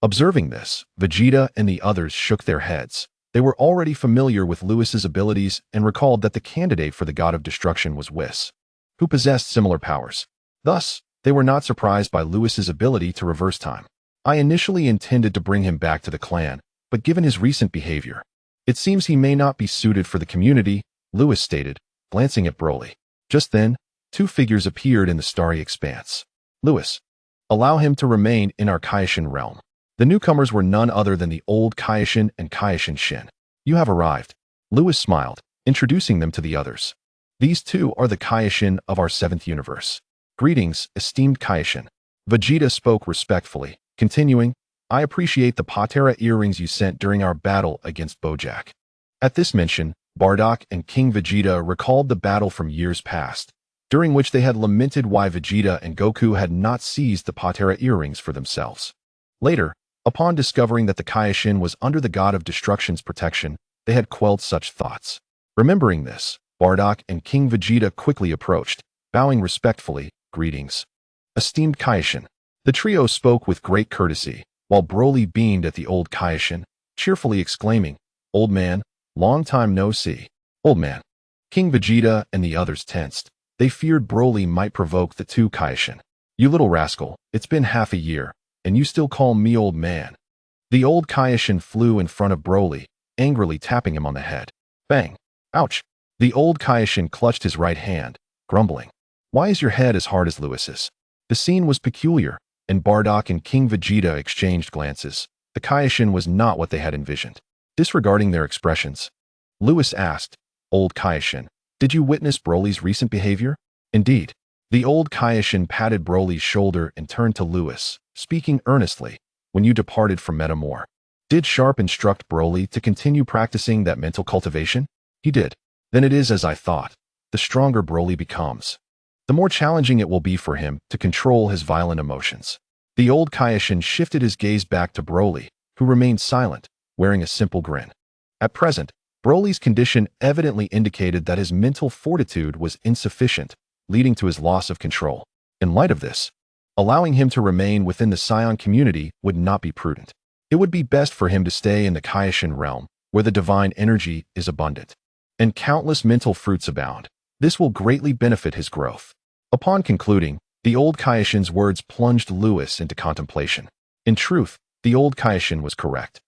Observing this, Vegeta and the others shook their heads. They were already familiar with Lewis's abilities and recalled that the candidate for the God of Destruction was Whis, who possessed similar powers. Thus, they were not surprised by Lewis's ability to reverse time. I initially intended to bring him back to the clan, but given his recent behavior, it seems he may not be suited for the community, Lewis stated, glancing at Broly. Just then, two figures appeared in the starry expanse. Lewis, allow him to remain in our Kaioshin realm. The newcomers were none other than the old Kaioshin and Kaioshin Shin. You have arrived. Lewis smiled, introducing them to the others. These two are the Kaioshin of our 7th universe. Greetings, esteemed Kaioshin. Vegeta spoke respectfully, continuing, I appreciate the Patera earrings you sent during our battle against Bojack. At this mention, Bardock and King Vegeta recalled the battle from years past, during which they had lamented why Vegeta and Goku had not seized the Patera earrings for themselves. Later, upon discovering that the Kaioshin was under the God of Destruction's protection, they had quelled such thoughts. Remembering this, Bardock and King Vegeta quickly approached, bowing respectfully, greetings. Esteemed Kaioshin. The trio spoke with great courtesy, while Broly beamed at the old Kaioshin, cheerfully exclaiming, Old man, long time no see. Old man. King Vegeta and the others tensed. They feared Broly might provoke the two Kaioshin. You little rascal, it's been half a year, and you still call me old man. The old Kaioshin flew in front of Broly, angrily tapping him on the head. Bang! Ouch! The old Kaioshin clutched his right hand, grumbling. Why is your head as hard as Lewis's? The scene was peculiar, and Bardock and King Vegeta exchanged glances. The Kaioshin was not what they had envisioned. Disregarding their expressions, Lewis asked, Old Kaioshin, did you witness Broly's recent behavior? Indeed. The old Kaioshin patted Broly's shoulder and turned to Lewis, speaking earnestly, when you departed from Metamore. Did Sharp instruct Broly to continue practicing that mental cultivation? He did. Then it is as I thought. The stronger Broly becomes, the more challenging it will be for him to control his violent emotions. The old Kaioshin shifted his gaze back to Broly, who remained silent, wearing a simple grin. At present, Broly's condition evidently indicated that his mental fortitude was insufficient, leading to his loss of control. In light of this, allowing him to remain within the Saiyan community would not be prudent. It would be best for him to stay in the Kaioshin realm, where the divine energy is abundant, and countless mental fruits abound. This will greatly benefit his growth. Upon concluding, the old Kaioshin's words plunged Lewis into contemplation. In truth, the old Kaioshin was correct.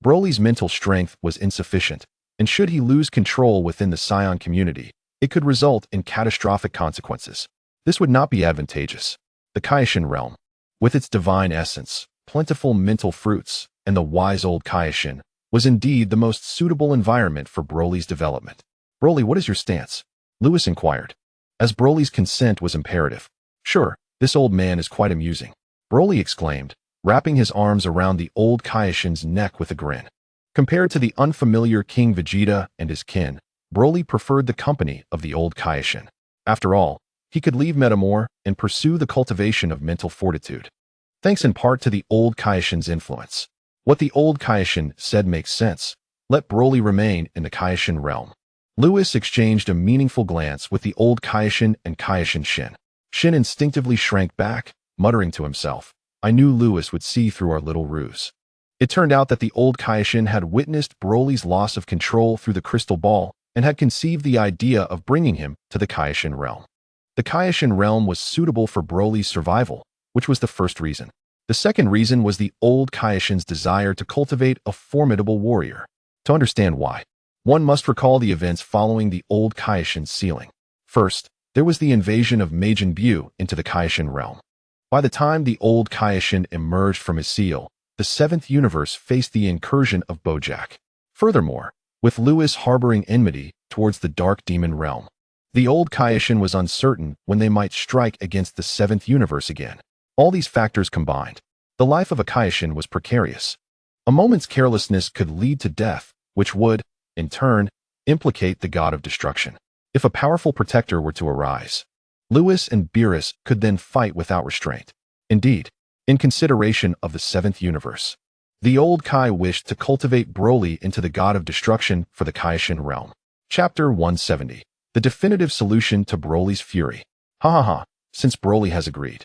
Broly's mental strength was insufficient, and should he lose control within the Saiyan community, it could result in catastrophic consequences. This would not be advantageous. The Kaioshin realm, with its divine essence, plentiful mental fruits, and the wise old Kaioshin, was indeed the most suitable environment for Broly's development. Broly, what is your stance? Lewis inquired, as Broly's consent was imperative. Sure, this old man is quite amusing, Broly exclaimed, wrapping his arms around the old Kaioshin's neck with a grin. Compared to the unfamiliar King Vegeta and his kin, Broly preferred the company of the old Kaioshin. After all, he could leave Metamore and pursue the cultivation of mental fortitude, thanks in part to the old Kaioshin's influence. What the old Kaioshin said makes sense. Let Broly remain in the Kaioshin realm. Lewis exchanged a meaningful glance with the old Kaioshin and Kaioshin Shin. Shin instinctively shrank back, muttering to himself, I knew Lewis would see through our little ruse. It turned out that the old Kaioshin had witnessed Broly's loss of control through the crystal ball and had conceived the idea of bringing him to the Kaioshin realm. The Kaioshin realm was suitable for Broly's survival, which was the first reason. The second reason was the old Kaioshin's desire to cultivate a formidable warrior. To understand why, one must recall the events following the old Kaioshin's sealing. First, there was the invasion of Majin Buu into the Kaioshin realm. By the time the old Kaioshin emerged from his seal, the 7th universe faced the incursion of Bojack. Furthermore, with Lewis harboring enmity towards the Dark Demon realm, the old Kaioshin was uncertain when they might strike against the 7th universe again. All these factors combined, the life of a Kaioshin was precarious. A moment's carelessness could lead to death, which would, in turn, implicate the God of Destruction. If a powerful protector were to arise, Lewis and Beerus could then fight without restraint. Indeed, in consideration of the 7th universe, The old Kai wished to cultivate Broly into the god of destruction for the Kaioshin realm. Chapter 170. The definitive solution to Broly's fury. Ha ha ha, since Broly has agreed.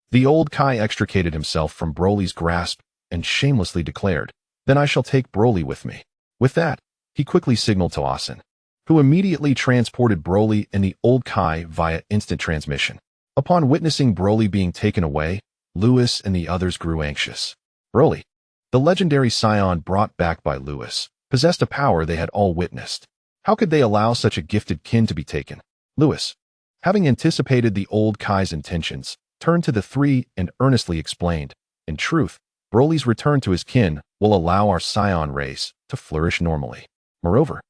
The old Kai extricated himself from Broly's grasp and shamelessly declared, "Then I shall take Broly with me." With that, he quickly signaled to Asen, who immediately transported Broly and the old Kai via instant transmission. Upon witnessing Broly being taken away, Lewis and the others grew anxious. Broly, the legendary Saiyan brought back by Lewis, possessed a power they had all witnessed. How could they allow such a gifted kin to be taken? Lewis, having anticipated the old Kai's intentions, turned to the three and earnestly explained, "In truth, Broly's return to his kin will allow our Saiyan race to flourish normally. Moreover,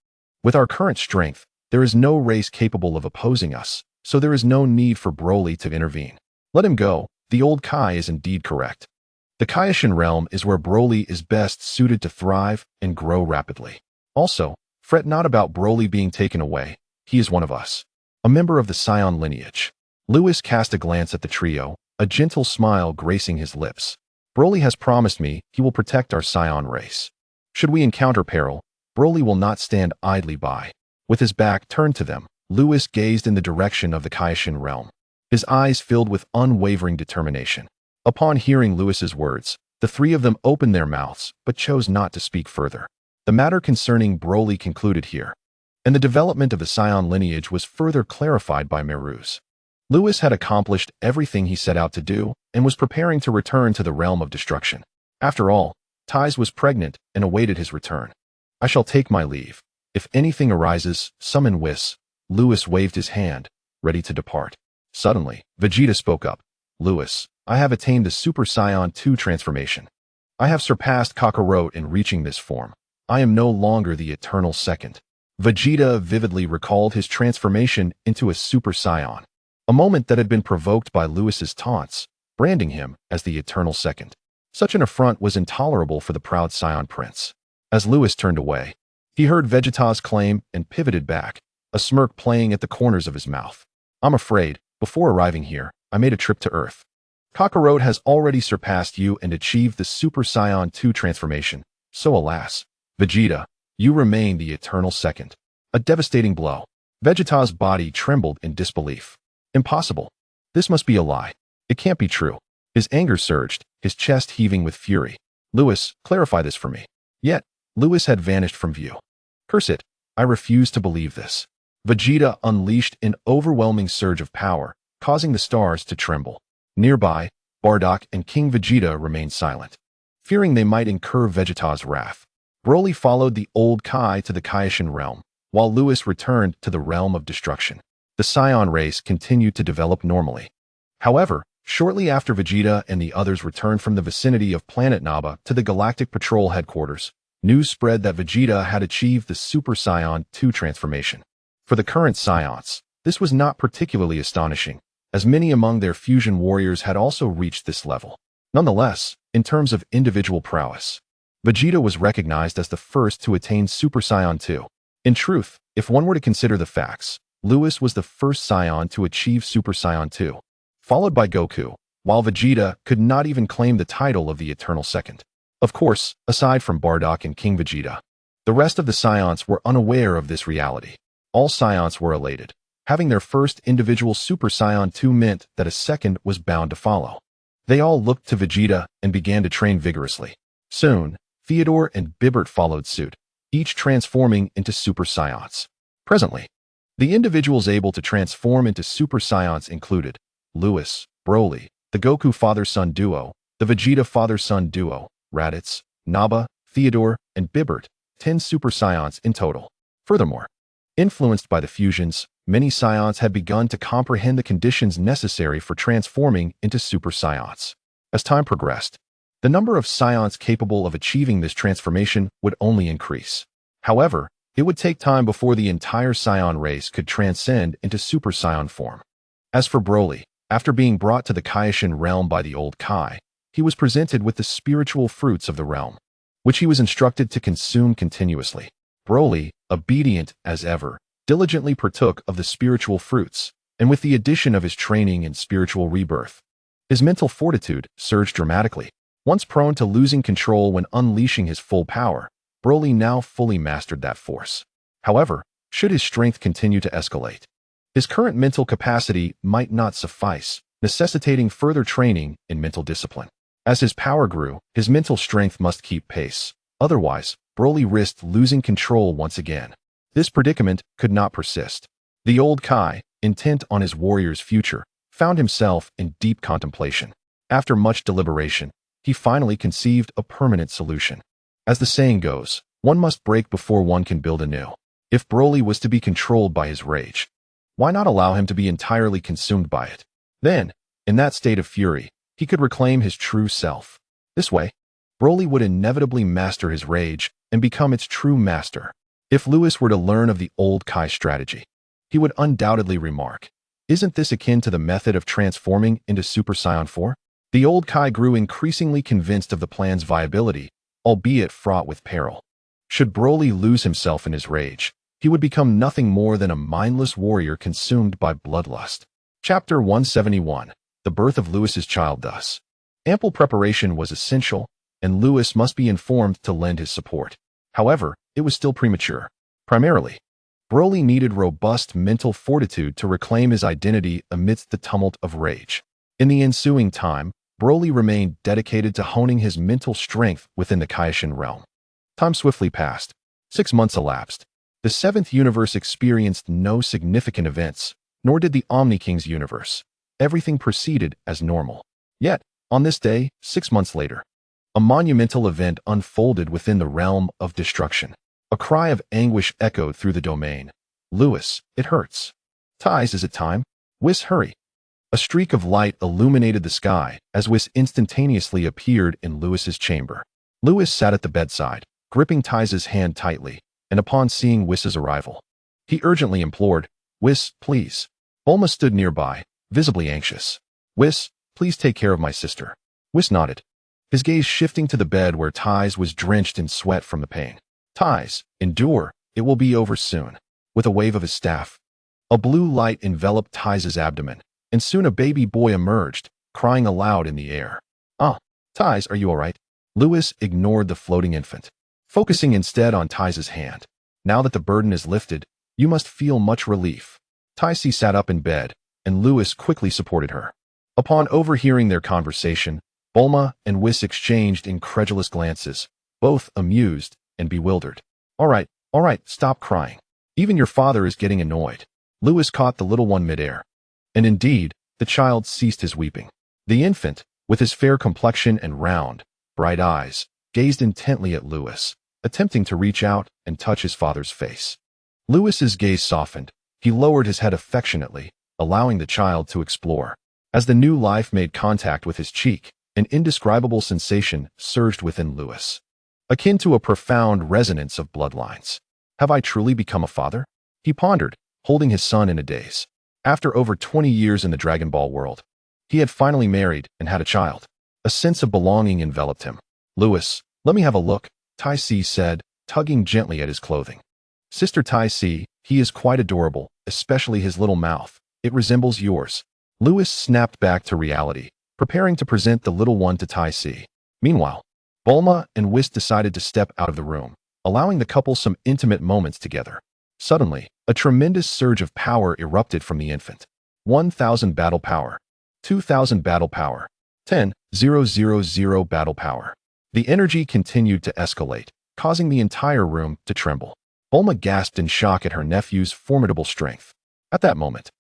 with our current strength, there is no race capable of opposing us, so there is no need for Broly to intervene. Let him go. The old Kai is indeed correct. The Kaioshin realm is where Broly is best suited to thrive and grow rapidly. Also, fret not about Broly being taken away. He is one of us, a member of the Saiyan lineage." Lewis cast a glance at the trio, a gentle smile gracing his lips. "Broly has promised me he will protect our Saiyan race. Should we encounter peril, Broly will not stand idly by." With his back turned to them, Lewis gazed in the direction of the Kaioshin realm, his eyes filled with unwavering determination. Upon hearing Lewis's words, the three of them opened their mouths but chose not to speak further. The matter concerning Broly concluded here, and the development of the Saiyan lineage was further clarified by Meruz. Lewis had accomplished everything he set out to do and was preparing to return to the realm of destruction. After all, Tais was pregnant and awaited his return. "I shall take my leave. If anything arises, summon Whis." Lewis waved his hand, ready to depart. Suddenly, Vegeta spoke up. "Lewis, I have attained the Super Saiyan 2 transformation. I have surpassed Kakarot in reaching this form. I am no longer the Eternal Second." Vegeta vividly recalled his transformation into a Super Saiyan, a moment that had been provoked by Lewis's taunts, branding him as the Eternal Second. Such an affront was intolerable for the proud Saiyan prince. As Lewis turned away, he heard Vegeta's claim and pivoted back, a smirk playing at the corners of his mouth. "I'm afraid, before arriving here, I made a trip to Earth. Kakarot has already surpassed you and achieved the Super Saiyan 2 transformation, so alas, Vegeta, you remain the Eternal Second." A devastating blow. Vegeta's body trembled in disbelief. Impossible. This must be a lie. It can't be true. His anger surged, his chest heaving with fury. "Lewis, clarify this for me." Yet, Lewis had vanished from view. "Curse it, I refuse to believe this." Vegeta unleashed an overwhelming surge of power, causing the stars to tremble. Nearby, Bardock and King Vegeta remained silent, fearing they might incur Vegeta's wrath. Broly followed the old Kai to the Kaioshin realm, while Lewis returned to the realm of destruction. The Saiyan race continued to develop normally. However, shortly after Vegeta and the others returned from the vicinity of planet Naba to the Galactic Patrol headquarters, news spread that Vegeta had achieved the Super Saiyan 2 transformation. For the current Saiyans, this was not particularly astonishing, as many among their fusion warriors had also reached this level. Nonetheless, in terms of individual prowess, Vegeta was recognized as the first to attain Super Saiyan 2. In truth, if one were to consider the facts, Lewis was the first Saiyan to achieve Super Saiyan 2, followed by Goku, while Vegeta could not even claim the title of the Eternal Second. Of course, aside from Bardock and King Vegeta, the rest of the Saiyans were unaware of this reality. All Saiyans were elated. Having their first individual Super Saiyan 2 meant that a second was bound to follow. They all looked to Vegeta and began to train vigorously. Soon, Theodore and Bibert followed suit, each transforming into Super Saiyans. Presently, the individuals able to transform into Super Saiyans included Lewis, Broly, the Goku father-son duo, the Vegeta father-son duo, Raditz, Naba, Theodore, and Bibert, 10 Super Saiyans in total. Furthermore, influenced by the fusions, many Saiyans had begun to comprehend the conditions necessary for transforming into Super Saiyans. As time progressed, the number of Saiyans capable of achieving this transformation would only increase. However, it would take time before the entire Saiyan race could transcend into Super Saiyan form. As for Broly, after being brought to the Kaioshin realm by the old Kai, he was presented with the spiritual fruits of the realm, which he was instructed to consume continuously. Broly, obedient as ever, diligently partook of the spiritual fruits, and with the addition of his training and spiritual rebirth, his mental fortitude surged dramatically. Once prone to losing control when unleashing his full power, Broly now fully mastered that force. However, should his strength continue to escalate, his current mental capacity might not suffice, necessitating further training in mental discipline. As his power grew, his mental strength must keep pace. Otherwise, Broly risked losing control once again. This predicament could not persist. The old Kai, intent on his warrior's future, found himself in deep contemplation. After much deliberation, he finally conceived a permanent solution. As the saying goes, one must break before one can build anew. If Broly was to be controlled by his rage, why not allow him to be entirely consumed by it? Then, in that state of fury, he could reclaim his true self. This way, Broly would inevitably master his rage and become its true master. If Lewis were to learn of the old Kai strategy, he would undoubtedly remark, "Isn't this akin to the method of transforming into Super Saiyan 4? The old Kai grew increasingly convinced of the plan's viability, albeit fraught with peril. Should Broly lose himself in his rage, he would become nothing more than a mindless warrior consumed by bloodlust. Chapter 171. The Birth of Lewis's Child. Thus, ample preparation was essential, and Lewis must be informed to lend his support. However, it was still premature. Primarily, Broly needed robust mental fortitude to reclaim his identity amidst the tumult of rage. In the ensuing time, Broly remained dedicated to honing his mental strength within the Kaishin realm. Time swiftly passed. 6 months elapsed. The 7th universe experienced no significant events, nor did the Omni-King's universe. Everything proceeded as normal. Yet, on this day, 6 months later, a monumental event unfolded within the realm of destruction. A cry of anguish echoed through the domain. "Lewis, it hurts." "Ties, is it time?" "Whis, hurry." A streak of light illuminated the sky as Whis instantaneously appeared in Lewis's chamber. Lewis sat at the bedside, gripping Ties' hand tightly, and upon seeing Whis's arrival, he urgently implored, "Whis, please." Bulma stood nearby, visibly anxious. "Whis, please take care of my sister." Whis nodded, his gaze shifting to the bed where Ties was drenched in sweat from the pain. "Ties, endure, it will be over soon." With a wave of his staff, a blue light enveloped Ties' abdomen, and soon a baby boy emerged, crying aloud in the air. "Ah, Ties, are you all right?" Lewis ignored the floating infant, focusing instead on Ties' hand. "Now that the burden is lifted, you must feel much relief." Ties sat up in bed, and Lewis quickly supported her. Upon overhearing their conversation, Bulma and Whis exchanged incredulous glances, both amused and bewildered. All right, stop crying. Even your father is getting annoyed." Lewis caught the little one midair. And indeed, the child ceased his weeping. The infant, with his fair complexion and round, bright eyes, gazed intently at Lewis, attempting to reach out and touch his father's face. Lewis's gaze softened. He lowered his head affectionately, allowing the child to explore. As the new life made contact with his cheek, an indescribable sensation surged within Lewis, akin to a profound resonance of bloodlines. "Have I truly become a father?" he pondered, holding his son in a daze. After over 20 years in the Dragon Ball world, he had finally married and had a child. A sense of belonging enveloped him. "Lewis, let me have a look," Tai Si said, tugging gently at his clothing. "Sister Tai Si, he is quite adorable, especially his little mouth. It resembles yours." Lewis snapped back to reality, preparing to present the little one to Tai Si. Meanwhile, Bulma and Whis decided to step out of the room, allowing the couple some intimate moments together. Suddenly, a tremendous surge of power erupted from the infant. 1,000 battle power. 2,000 battle power. 10,000 battle power. The energy continued to escalate, causing the entire room to tremble. Bulma gasped in shock at her nephew's formidable strength. At that moment,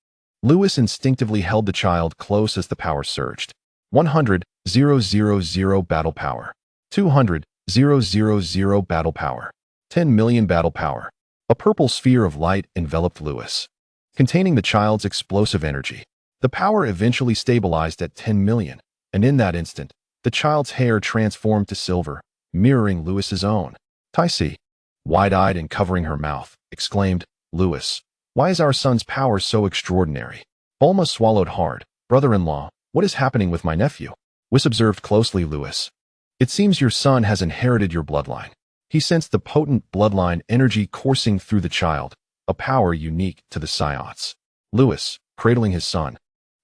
Lewis instinctively held the child close as the power surged. 100,000 battle power. 200,000 battle power. 10 million battle power. A purple sphere of light enveloped Lewis, containing the child's explosive energy. The power eventually stabilized at 10 million, and in that instant, the child's hair transformed to silver, mirroring Lewis's own. Tai Si, wide-eyed and covering her mouth, exclaimed, "Lewis, why is our son's power so extraordinary?" Bulma swallowed hard. "Brother-in-law, what is happening with my nephew?" Whis observed closely Lewis. "It seems your son has inherited your bloodline." He sensed the potent bloodline energy coursing through the child, a power unique to the Saiyans. Lewis, cradling his son,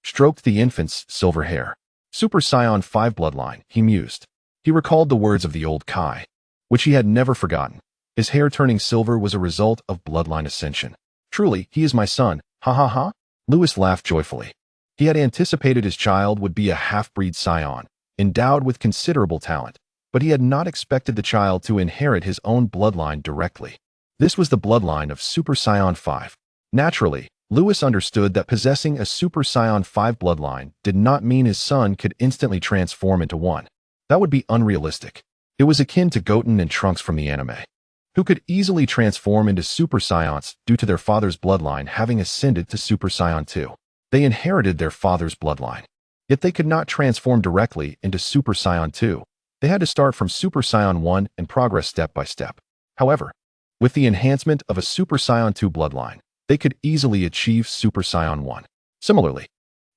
stroked the infant's silver hair. "Super Saiyan 5 bloodline," he mused. He recalled the words of the old Kai, which he had never forgotten. His hair turning silver was a result of bloodline ascension. Truly, he is my son, ha ha ha. Louis laughed joyfully. He had anticipated his child would be a half-breed scion, endowed with considerable talent, but he had not expected the child to inherit his own bloodline directly. This was the bloodline of Super Saiyan 5. Naturally, Louis understood that possessing a Super Saiyan 5 bloodline did not mean his son could instantly transform into one. That would be unrealistic. It was akin to Goten and Trunks from the anime, who could easily transform into Super Saiyans due to their father's bloodline having ascended to Super Saiyan 2. They inherited their father's bloodline. Yet they could not transform directly into Super Saiyan 2. They had to start from Super Saiyan 1 and progress step by step. However, with the enhancement of a Super Saiyan 2 bloodline, they could easily achieve Super Saiyan 1. Similarly,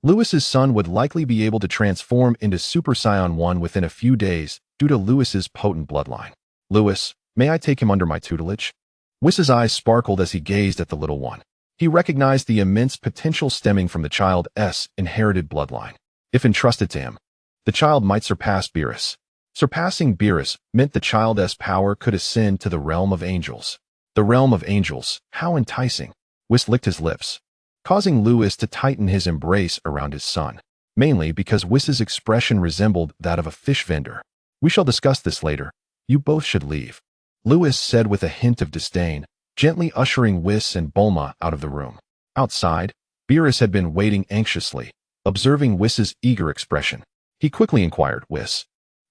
Louis's son would likely be able to transform into Super Saiyan 1 within a few days due to Louis's potent bloodline. Louis, may I take him under my tutelage? Whis's eyes sparkled as he gazed at the little one. He recognized the immense potential stemming from the child's inherited bloodline. If entrusted to him, the child might surpass Beerus. Surpassing Beerus meant the child's power could ascend to the realm of angels. The realm of angels, how enticing. Whis licked his lips, causing Louis to tighten his embrace around his son, mainly because Whis's expression resembled that of a fish vendor. We shall discuss this later. You both should leave, Louis said with a hint of disdain, gently ushering Whis and Bulma out of the room. Outside, Beerus had been waiting anxiously, observing Whis's eager expression. He quickly inquired, Whis,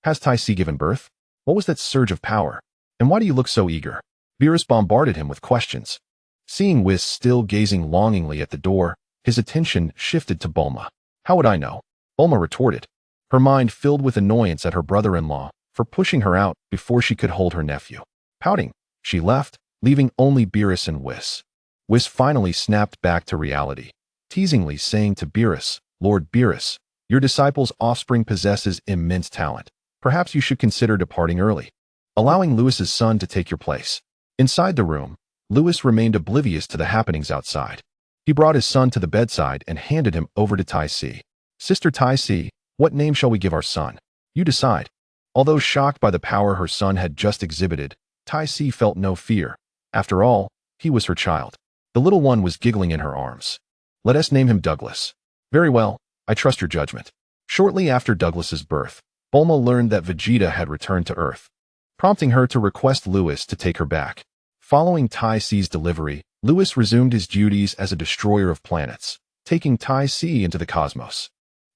has Tai Si given birth? What was that surge of power? And why do you look so eager? Beerus bombarded him with questions. Seeing Whis still gazing longingly at the door, his attention shifted to Bulma. How would I know? Bulma retorted, her mind filled with annoyance at her brother-in-law for pushing her out before she could hold her nephew. Pouting, she left, leaving only Beerus and Whis. Whis finally snapped back to reality, teasingly saying to Beerus, Lord Beerus, your disciple's offspring possesses immense talent. Perhaps you should consider departing early, allowing Louis's son to take your place. Inside the room, Louis remained oblivious to the happenings outside. He brought his son to the bedside and handed him over to Tai Si. Sister Tai Si, what name shall we give our son? You decide. Although shocked by the power her son had just exhibited, Tai Si felt no fear. After all, he was her child. The little one was giggling in her arms. Let us name him Douglas. Very well, I trust your judgment. Shortly after Douglas's birth, Bulma learned that Vegeta had returned to Earth, prompting her to request Louis to take her back. Following Tai Si's delivery, Louis resumed his duties as a destroyer of planets, taking Tai Si into the cosmos.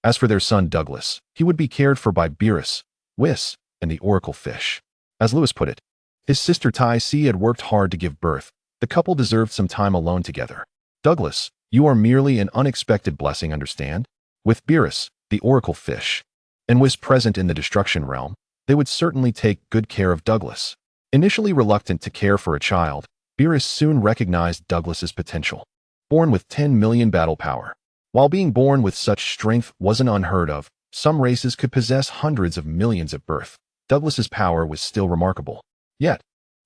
As for their son Douglas, he would be cared for by Beerus, Whis, and the Oracle Fish. As Louis put it, his sister Tai Si had worked hard to give birth. The couple deserved some time alone together. Douglas, you are merely an unexpected blessing, understand? With Beerus, the Oracle Fish, and Whis present in the destruction realm, they would certainly take good care of Douglas. Initially reluctant to care for a child, Beerus soon recognized Douglas's potential. Born with 10 million battle power. While being born with such strength wasn't unheard of, some races could possess hundreds of millions at birth. Douglas's power was still remarkable. Yet,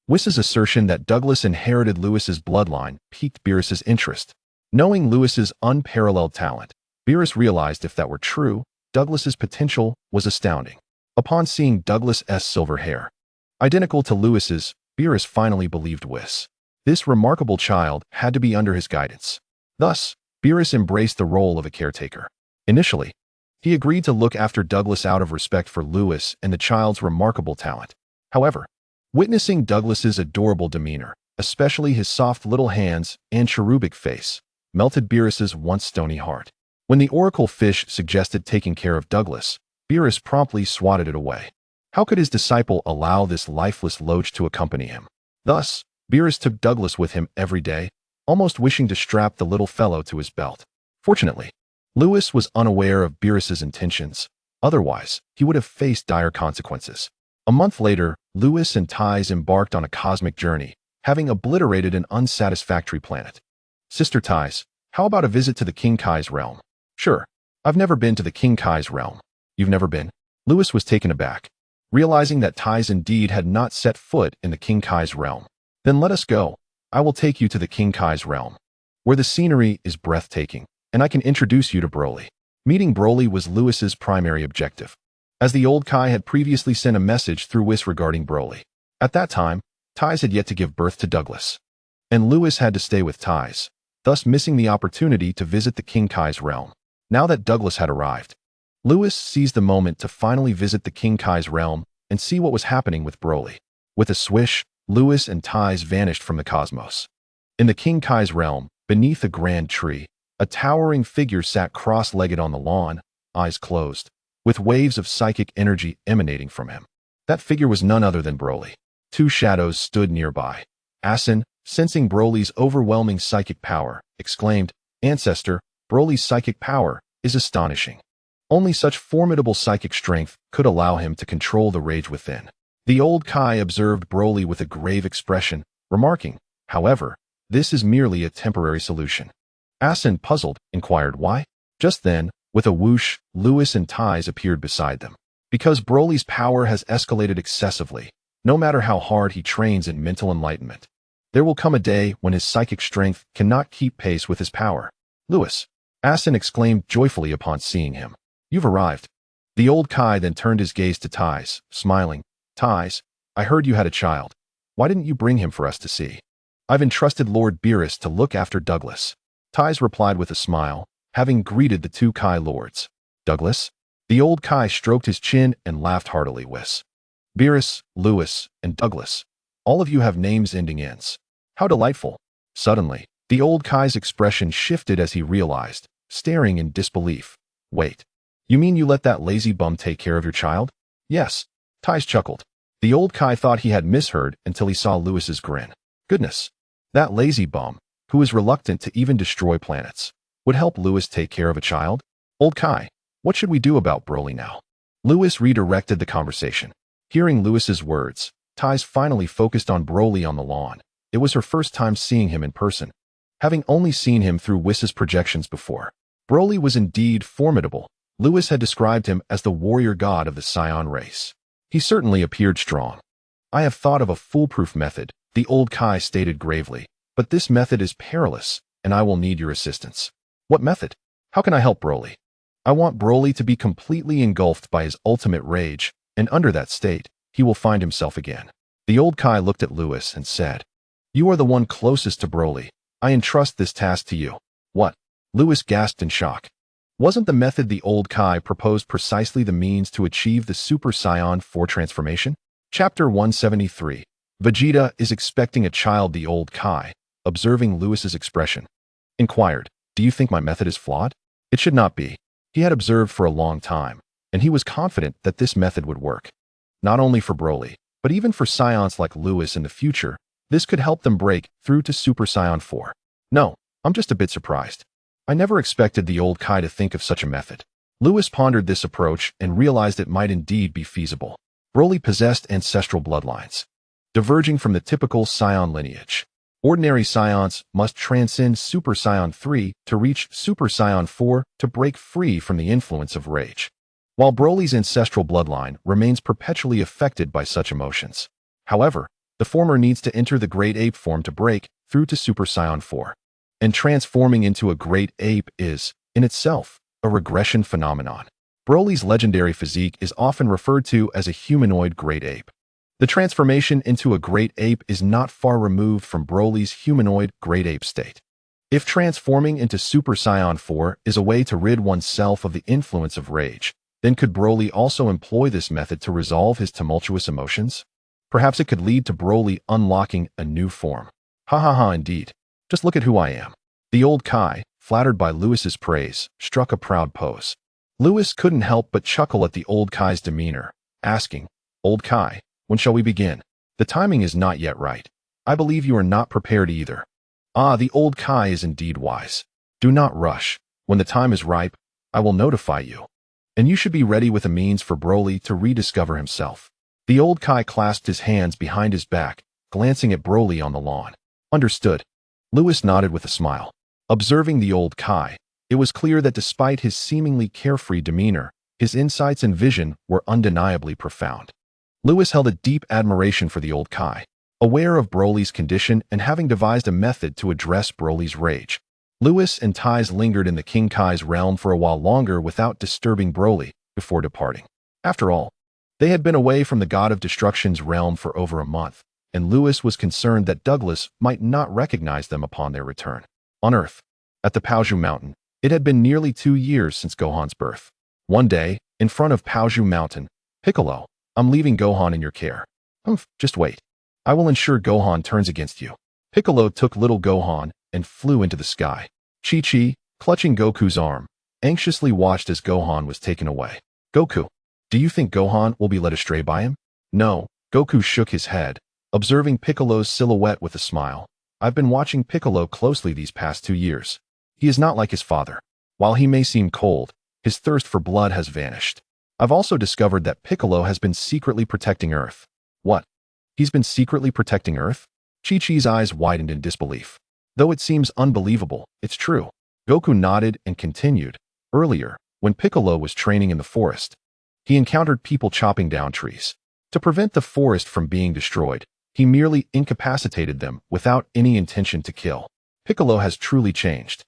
Whis's assertion that Douglas inherited Louis's bloodline piqued Beerus's interest. Knowing Louis's unparalleled talent, Beerus realized if that were true, Douglas's potential was astounding. Upon seeing Douglas's silver hair, identical to Louis's, Beerus finally believed Whis. This remarkable child had to be under his guidance. Thus, Beerus embraced the role of a caretaker. Initially, he agreed to look after Douglas out of respect for Louis and the child's remarkable talent. However, witnessing Douglas's adorable demeanor, especially his soft little hands and cherubic face, melted Beerus's once stony heart. When the Oracle Fish suggested taking care of Douglas, Beerus promptly swatted it away. How could his disciple allow this lifeless loach to accompany him? Thus, Beerus took Douglas with him every day, almost wishing to strap the little fellow to his belt. Fortunately, Louis was unaware of Beerus's intentions. Otherwise, he would have faced dire consequences. A month later, Louis and Ties embarked on a cosmic journey, having obliterated an unsatisfactory planet. Sister Ties, how about a visit to the King Kai's realm? Sure. I've never been to the King Kai's realm. You've never been? Louis was taken aback, realizing that Ties indeed had not set foot in the King Kai's realm. Then let us go. I will take you to the King Kai's realm, where the scenery is breathtaking, and I can introduce you to Broly. Meeting Broly was Louis's primary objective. as the old Kai had previously sent a message through Whis regarding Broly. At that time, Ties had yet to give birth to Douglas, and Lewis had to stay with Ties, thus missing the opportunity to visit the King Kai's realm. Now that Douglas had arrived, Lewis seized the moment to finally visit the King Kai's realm and see what was happening with Broly. With a swish, Lewis and Ties vanished from the cosmos. In the King Kai's realm, beneath a grand tree, a towering figure sat cross-legged on the lawn, eyes closed, with waves of psychic energy emanating from him. That figure was none other than Broly. Two shadows stood nearby. Asin, sensing Broly's overwhelming psychic power, exclaimed, "Ancestor, Broly's psychic power is astonishing. Only such formidable psychic strength could allow him to control the rage within." The old Kai observed Broly with a grave expression, remarking, "However, this is merely a temporary solution." Asin, puzzled, inquired why. Just then, with a whoosh, Lewis and Ties appeared beside them. Because Broly's power has escalated excessively, no matter how hard he trains in mental enlightenment, there will come a day when his psychic strength cannot keep pace with his power. "Lewis," Asin exclaimed joyfully upon seeing him. "You've arrived." The old Kai then turned his gaze to Ties, smiling. "Ties, I heard you had a child. Why didn't you bring him for us to see?" "I've entrusted Lord Beerus to look after Douglas," Ties replied with a smile, having greeted the two Kai lords. "Douglas?" The old Kai stroked his chin and laughed heartily. "Whis. Beerus, Lewis, and Douglas. All of you have names ending in "s. How delightful." Suddenly, the old Kai's expression shifted as he realized, staring in disbelief. "Wait. You mean you let that lazy bum take care of your child?" "Yes." Ties chuckled. The old Kai thought he had misheard until he saw Lewis's grin. "Goodness. That lazy bum, who is reluctant to even destroy planets, would help Lewis take care of a child? Old Kai, what should we do about Broly now?" Lewis redirected the conversation. Hearing Lewis's words, Ties finally focused on Broly on the lawn. It was her first time seeing him in person, having only seen him through Whis's projections before. Broly was indeed formidable. Lewis had described him as the warrior god of the Saiyan race. He certainly appeared strong. "I have thought of a foolproof method," the old Kai stated gravely, "but this method is perilous, and I will need your assistance." "What method? How can I help Broly?" "I want Broly to be completely engulfed by his ultimate rage, and under that state, he will find himself again." The old Kai looked at Lewis and said, "You are the one closest to Broly. I entrust this task to you." "What?" Lewis gasped in shock. Wasn't the method the old Kai proposed precisely the means to achieve the Super Saiyan 4 transformation? Chapter 173. Vegeta is expecting a child. The old Kai, observing Lewis's expression, inquired, "Do you think my method is flawed?" It should not be. He had observed for a long time, and he was confident that this method would work. Not only for Broly, but even for Saiyans like Lewis in the future, this could help them break through to Super Saiyan 4. "No, I'm just a bit surprised. I never expected the old Kai to think of such a method." Lewis pondered this approach and realized it might indeed be feasible. Broly possessed ancestral bloodlines, diverging from the typical Saiyan lineage. Ordinary Saiyans must transcend Super Saiyan 3 to reach Super Saiyan 4 to break free from the influence of rage, while Broly's ancestral bloodline remains perpetually affected by such emotions. However, the former needs to enter the Great Ape form to break through to Super Saiyan 4. And transforming into a Great Ape is, in itself, a regression phenomenon. Broly's legendary physique is often referred to as a humanoid Great Ape. The transformation into a Great Ape is not far removed from Broly's humanoid Great Ape state. If transforming into Super Saiyan 4 is a way to rid oneself of the influence of rage, then could Broly also employ this method to resolve his tumultuous emotions? Perhaps it could lead to Broly unlocking a new form. Ha ha ha, indeed. Just look at who I am. The old Kai, flattered by Lewis's praise, struck a proud pose. Lewis couldn't help but chuckle at the old Kai's demeanor, asking, "Old Kai, when shall we begin?" "The timing is not yet right. I believe you are not prepared either." "Ah, the old Kai is indeed wise. Do not rush. When the time is ripe, I will notify you. And you should be ready with a means for Broly to rediscover himself." The old Kai clasped his hands behind his back, glancing at Broly on the lawn. "Understood." Lewis nodded with a smile. Observing the old Kai, it was clear that despite his seemingly carefree demeanor, his insights and vision were undeniably profound. Lewis held a deep admiration for the old Kai. Aware of Broly's condition and having devised a method to address Broly's rage, Lewis and Ties lingered in the King Kai's realm for a while longer without disturbing Broly before departing. After all, they had been away from the god of destruction's realm for over a month, and Lewis was concerned that Douglas might not recognize them upon their return. On Earth, at the Paoju Mountain, it had been nearly 2 years since Gohan's birth. One day, in front of Paoju Mountain, Piccolo, I'm leaving Gohan in your care. Just wait. I will ensure Gohan turns against you. Piccolo took little Gohan and flew into the sky. Chi-Chi, clutching Goku's arm, anxiously watched as Gohan was taken away. Goku, do you think Gohan will be led astray by him? No, Goku shook his head, observing Piccolo's silhouette with a smile. I've been watching Piccolo closely these past 2 years. He is not like his father. While he may seem cold, his thirst for blood has vanished. I've also discovered that Piccolo has been secretly protecting Earth. What? He's been secretly protecting Earth? Chi-Chi's eyes widened in disbelief. Though it seems unbelievable, it's true. Goku nodded and continued. Earlier, when Piccolo was training in the forest, he encountered people chopping down trees. To prevent the forest from being destroyed, he merely incapacitated them without any intention to kill. Piccolo has truly changed.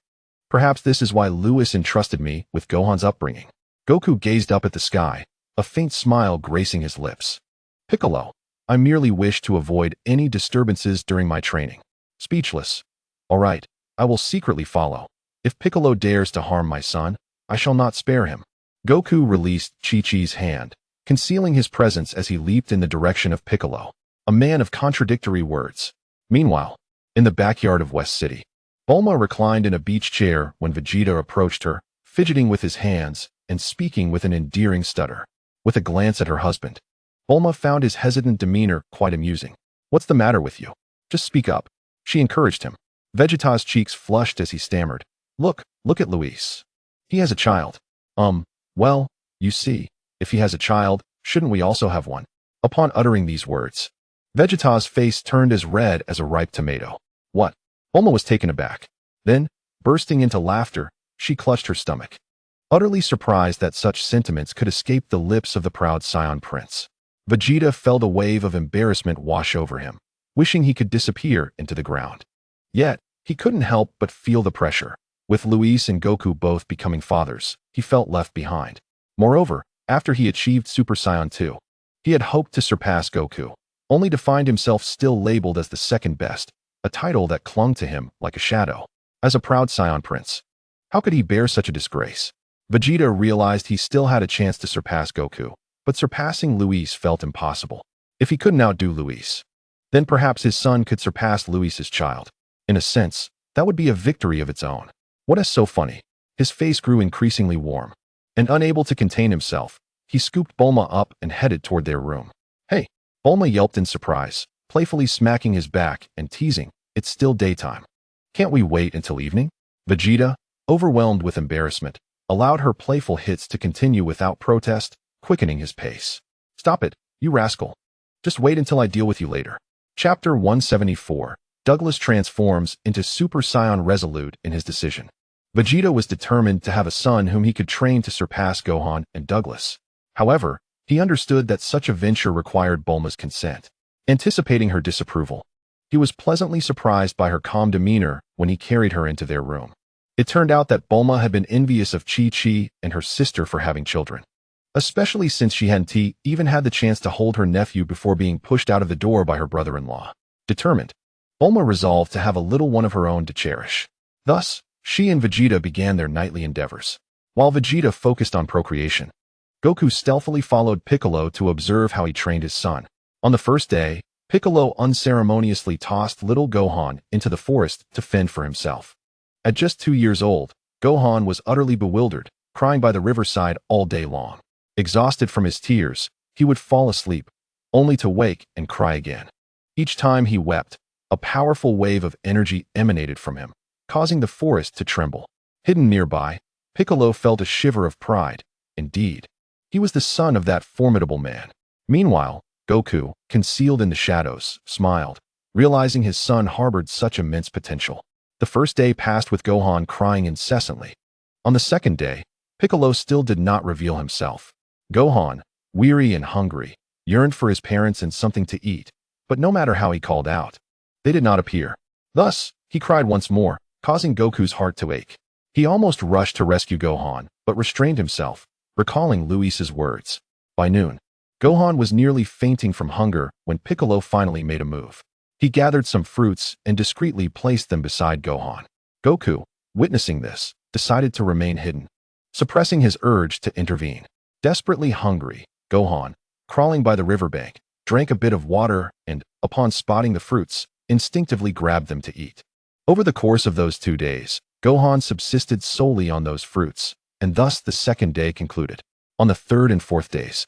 Perhaps this is why Lewis entrusted me with Gohan's upbringing. Goku gazed up at the sky, a faint smile gracing his lips. Piccolo, I merely wish to avoid any disturbances during my training. Speechless. All right, I will secretly follow. If Piccolo dares to harm my son, I shall not spare him. Goku released Chi-Chi's hand, concealing his presence as he leaped in the direction of Piccolo, a man of contradictory words. Meanwhile, in the backyard of West City, Bulma reclined in a beach chair when Vegeta approached her, fidgeting with his hands and speaking with an endearing stutter. With a glance at her husband, Bulma found his hesitant demeanor quite amusing. What's the matter with you? Just speak up. She encouraged him. Vegeta's cheeks flushed as he stammered. Look at Luis. He has a child. Well, you see, if he has a child, shouldn't we also have one? Upon uttering these words, Vegeta's face turned as red as a ripe tomato. What? Bulma was taken aback. Then, bursting into laughter, she clutched her stomach, utterly surprised that such sentiments could escape the lips of the proud Saiyan prince. Vegeta felt a wave of embarrassment wash over him, wishing he could disappear into the ground. Yet, he couldn't help but feel the pressure. With Luis and Goku both becoming fathers, he felt left behind. Moreover, after he achieved Super Saiyan 2, he had hoped to surpass Goku, only to find himself still labeled as the second best, a title that clung to him like a shadow. As a proud Saiyan prince, how could he bear such a disgrace? Vegeta realized he still had a chance to surpass Goku, but surpassing Luis felt impossible. If he couldn't outdo Luis, then perhaps his son could surpass Luis's child. In a sense, that would be a victory of its own. What is so funny? His face grew increasingly warm, and unable to contain himself, he scooped Bulma up and headed toward their room. Hey! Bulma yelped in surprise, playfully smacking his back and teasing, it's still daytime. Can't we wait until evening? Vegeta, overwhelmed with embarrassment, allowed her playful hits to continue without protest, quickening his pace. Stop it, you rascal. Just wait until I deal with you later. Chapter 174. Douglas transforms into Super Saiyan resolute in his decision. Vegeta was determined to have a son whom he could train to surpass Gohan and Douglas. However, he understood that such a venture required Bulma's consent. Anticipating her disapproval, he was pleasantly surprised by her calm demeanor when he carried her into their room. It turned out that Bulma had been envious of Chi-Chi and her sister for having children, especially since she hadn't even had the chance to hold her nephew before being pushed out of the door by her brother-in-law. Determined, Bulma resolved to have a little one of her own to cherish. Thus, she and Vegeta began their nightly endeavors. While Vegeta focused on procreation, Goku stealthily followed Piccolo to observe how he trained his son. On the first day, Piccolo unceremoniously tossed little Gohan into the forest to fend for himself. At just 2 years old, Gohan was utterly bewildered, crying by the riverside all day long. Exhausted from his tears, he would fall asleep, only to wake and cry again. Each time he wept, a powerful wave of energy emanated from him, causing the forest to tremble. Hidden nearby, Piccolo felt a shiver of pride. Indeed, he was the son of that formidable man. Meanwhile, Goku, concealed in the shadows, smiled, realizing his son harbored such immense potential. The first day passed with Gohan crying incessantly. On the second day, Piccolo still did not reveal himself. Gohan, weary and hungry, yearned for his parents and something to eat, but no matter how he called out, they did not appear. Thus, he cried once more, causing Goku's heart to ache. He almost rushed to rescue Gohan, but restrained himself, recalling Luis's words. By noon, Gohan was nearly fainting from hunger when Piccolo finally made a move. He gathered some fruits and discreetly placed them beside Gohan. Goku, witnessing this, decided to remain hidden, suppressing his urge to intervene. Desperately hungry, Gohan, crawling by the riverbank, drank a bit of water and, upon spotting the fruits, instinctively grabbed them to eat. Over the course of those 2 days, Gohan subsisted solely on those fruits, and thus the second day concluded. On the third and fourth days,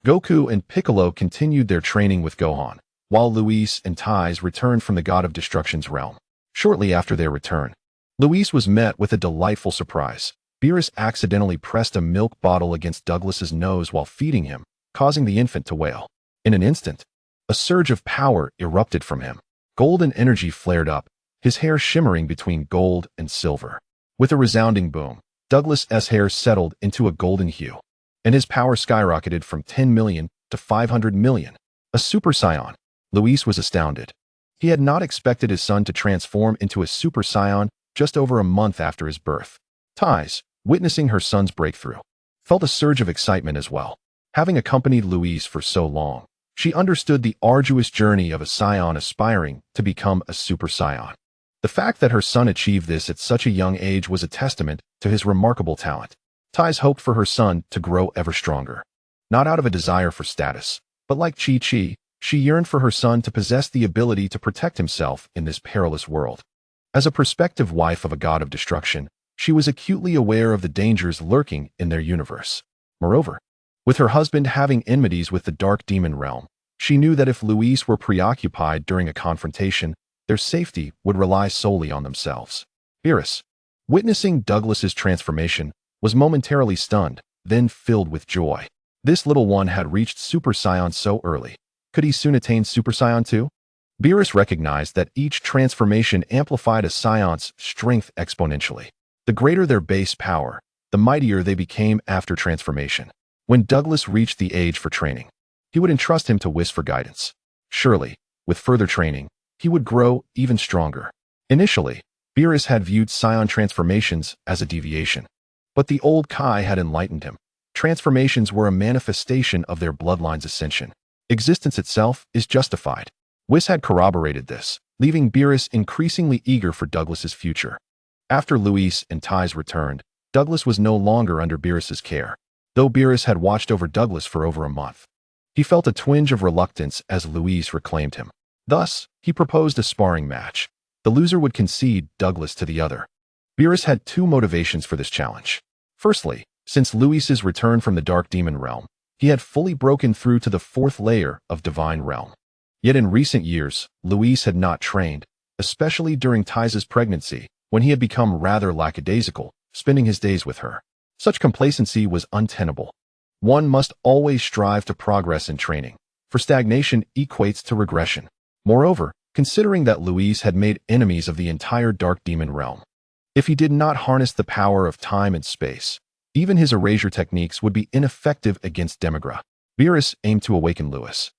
Goku and Piccolo continued their training with Gohan, while Whis and Ties returned from the God of Destruction's realm. Shortly after their return, Whis was met with a delightful surprise. Beerus accidentally pressed a milk bottle against Douglas's nose while feeding him, causing the infant to wail. In an instant, a surge of power erupted from him. Golden energy flared up, his hair shimmering between gold and silver. With a resounding boom, Douglas's hair settled into a golden hue, and his power skyrocketed from 10 million to 500 million. A Super Saiyan. Whis was astounded. He had not expected his son to transform into a Super Saiyan just over a month after his birth. Ties, witnessing her son's breakthrough, felt a surge of excitement as well. Having accompanied Whis for so long, she understood the arduous journey of a Saiyan aspiring to become a Super Saiyan. The fact that her son achieved this at such a young age was a testament to his remarkable talent. Ties hoped for her son to grow ever stronger. Not out of a desire for status, but like Chi-Chi, she yearned for her son to possess the ability to protect himself in this perilous world. As a prospective wife of a god of destruction, she was acutely aware of the dangers lurking in their universe. Moreover, with her husband having enmities with the Dark Demon realm, she knew that if Whis were preoccupied during a confrontation, their safety would rely solely on themselves. Beerus, witnessing Douglas's transformation, was momentarily stunned, then filled with joy. This little one had reached Super Saiyan so early. Could he soon attain Super Saiyan too? Beerus recognized that each transformation amplified a Saiyan's strength exponentially. The greater their base power, the mightier they became after transformation. When Douglas reached the age for training, he would entrust him to Whis for guidance. Surely, with further training, he would grow even stronger. Initially, Beerus had viewed Saiyan transformations as a deviation. But the old Kai had enlightened him. Transformations were a manifestation of their bloodline's ascension. Existence itself is justified. Whis had corroborated this, leaving Beerus increasingly eager for Douglas's future. After Whis and Ties returned, Douglas was no longer under Beerus's care. Though Beerus had watched over Douglas for over a month, he felt a twinge of reluctance as Whis reclaimed him. Thus, he proposed a sparring match. The loser would concede Douglas to the other. Beerus had 2 motivations for this challenge. Firstly, since Whis's return from the Dark Demon realm, he had fully broken through to the 4th layer of Divine Realm. Yet in recent years, Whis had not trained, especially during Ties's pregnancy, when he had become rather lackadaisical, spending his days with her. Such complacency was untenable. One must always strive to progress in training, for stagnation equates to regression. Moreover, considering that Whis had made enemies of the entire Dark Demon realm, if he did not harness the power of time and space, even his erasure techniques would be ineffective against Demigra. Beerus aimed to awaken Whis,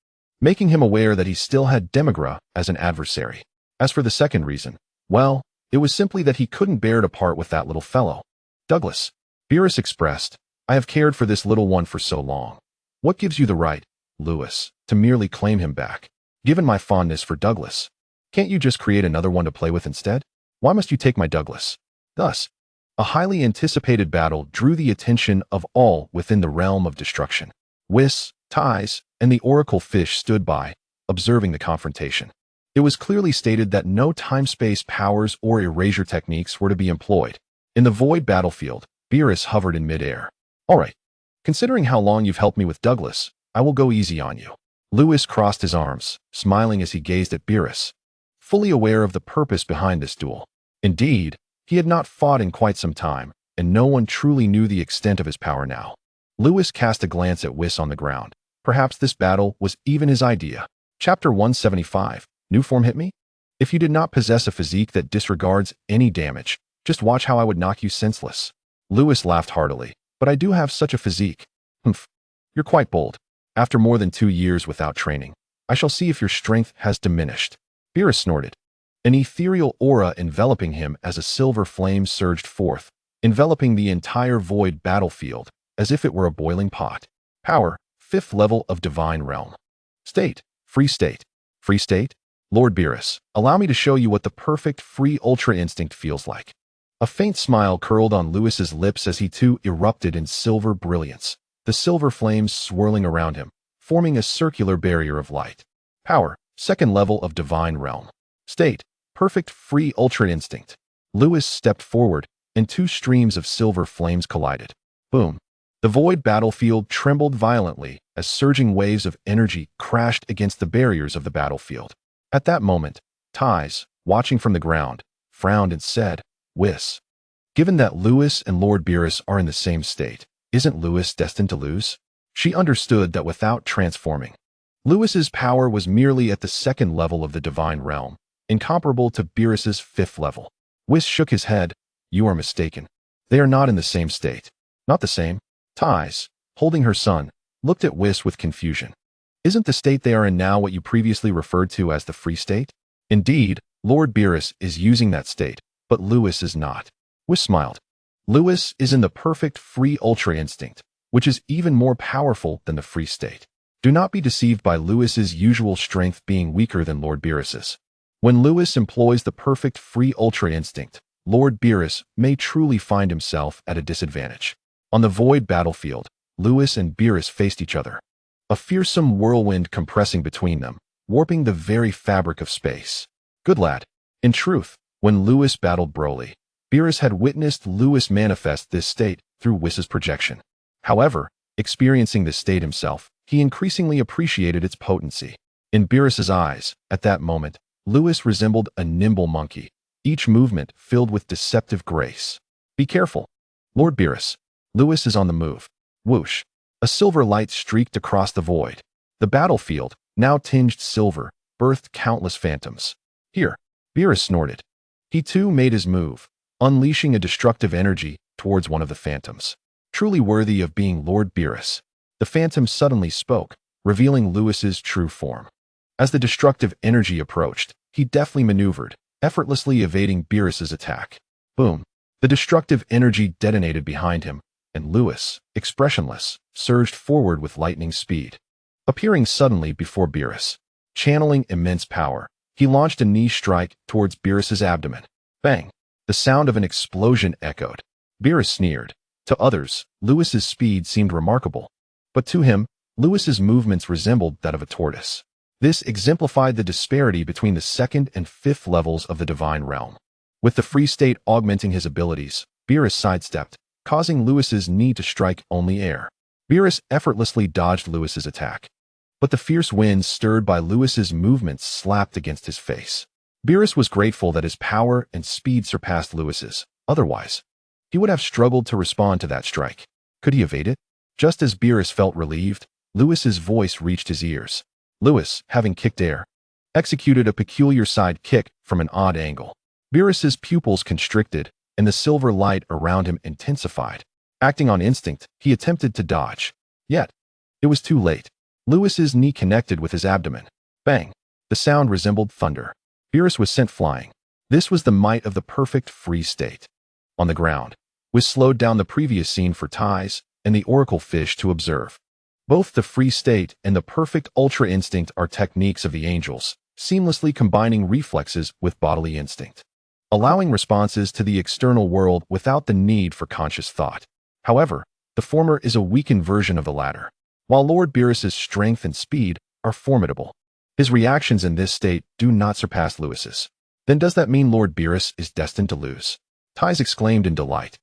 making him aware that he still had Demigra as an adversary. As for the second reason, well, it was simply that he couldn't bear to part with that little fellow. Douglas, Beerus expressed, I have cared for this little one for so long. What gives you the right, Whis, to merely claim him back? Given my fondness for Douglas, can't you just create another one to play with instead? Why must you take my Douglas? Thus, a highly anticipated battle drew the attention of all within the realm of destruction. Whis, Ties, and the Oracle Fish stood by, observing the confrontation. It was clearly stated that no time-space powers or erasure techniques were to be employed. In the void battlefield, Beerus hovered in midair. All right, considering how long you've helped me with Douglas, I will go easy on you. Whis crossed his arms, smiling as he gazed at Beerus, fully aware of the purpose behind this duel. Indeed, he had not fought in quite some time, and no one truly knew the extent of his power now. Whis cast a glance at Whis on the ground. Perhaps this battle was even his idea. Chapter 175, New Form Hit Me? If you did not possess a physique that disregards any damage, just watch how I would knock you senseless. Whis laughed heartily. But I do have such a physique. Humph. You're quite bold. After more than 2 years without training, I shall see if your strength has diminished. Beerus snorted. An ethereal aura enveloping him as a silver flame surged forth, enveloping the entire void battlefield, as if it were a boiling pot. Power, fifth level of Divine Realm. State. Free state. Free state? Lord Beerus, allow me to show you what the perfect free Ultra Instinct feels like. A faint smile curled on Lewis's lips as he too erupted in silver brilliance, the silver flames swirling around him, forming a circular barrier of light. Power. Second level of Divine Realm. State. Perfect free Ultra Instinct. Lewis stepped forward, and two streams of silver flames collided. Boom. The void battlefield trembled violently as surging waves of energy crashed against the barriers of the battlefield. At that moment, Ties, watching from the ground, frowned and said, "Whis. Given that Lewis and Lord Beerus are in the same state, isn't Lewis destined to lose?" She understood that without transforming, Lewis's power was merely at the second level of the Divine Realm, incomparable to Beerus's fifth level. Whis shook his head. "You are mistaken. They are not in the same state." "Not the same?" Ties, holding her son, looked at Whis with confusion. "Isn't the state they are in now what you previously referred to as the free state?" "Indeed, Lord Beerus is using that state, but Lewis is not." Whis smiled. "Lewis is in the perfect free Ultra Instinct, which is even more powerful than the free state. Do not be deceived by Lewis's usual strength being weaker than Lord Beerus's. When Lewis employs the perfect free Ultra Instinct, Lord Beerus may truly find himself at a disadvantage." On the void battlefield, Lewis and Beerus faced each other, a fearsome whirlwind compressing between them, warping the very fabric of space. Good lad. In truth, when Lewis battled Broly, Beerus had witnessed Lewis manifest this state through Whis's projection. However, experiencing this state himself, he increasingly appreciated its potency. In Beerus's eyes, at that moment, Lewis resembled a nimble monkey, each movement filled with deceptive grace. "Be careful. Lord Beerus. Lewis is on the move." Whoosh. A silver light streaked across the void. The battlefield, now tinged silver, birthed countless phantoms. "Here." Beerus snorted. He too made his move, unleashing a destructive energy towards one of the phantoms. Truly worthy of being Lord Beerus, the phantom suddenly spoke, revealing Lewis's true form. As the destructive energy approached, he deftly maneuvered, effortlessly evading Beerus's attack. Boom. The destructive energy detonated behind him, and Lewis, expressionless, surged forward with lightning speed. Appearing suddenly before Beerus, channeling immense power, he launched a knee strike towards Beerus's abdomen. Bang! The sound of an explosion echoed. Beerus sneered. To others, Lewis's speed seemed remarkable, but to him, Lewis's movements resembled that of a tortoise. This exemplified the disparity between the second and fifth levels of the Divine Realm. With the free state augmenting his abilities, Beerus sidestepped, causing Lewis's knee to strike only air. Beerus effortlessly dodged Lewis's attack, but the fierce winds stirred by Lewis's movements slapped against his face. Beerus was grateful that his power and speed surpassed Lewis's. Otherwise, he would have struggled to respond to that strike. Could he evade it? Just as Beerus felt relieved, Lewis's voice reached his ears. Lewis, having kicked air, executed a peculiar side kick from an odd angle. Beerus's pupils constricted, and the silver light around him intensified. Acting on instinct, he attempted to dodge. Yet, it was too late. Lewis's knee connected with his abdomen. Bang! The sound resembled thunder. Beerus was sent flying. This was the might of the perfect free state. On the ground, Whis slowed down the previous scene for Ties and the Oracle Fish to observe. Both the free state and the perfect Ultra Instinct are techniques of the angels, seamlessly combining reflexes with bodily instinct, allowing responses to the external world without the need for conscious thought. However, the former is a weakened version of the latter. While Lord Beerus's strength and speed are formidable, his reactions in this state do not surpass Lewis's. Then does that mean Lord Beerus is destined to lose? Ties exclaimed in delight.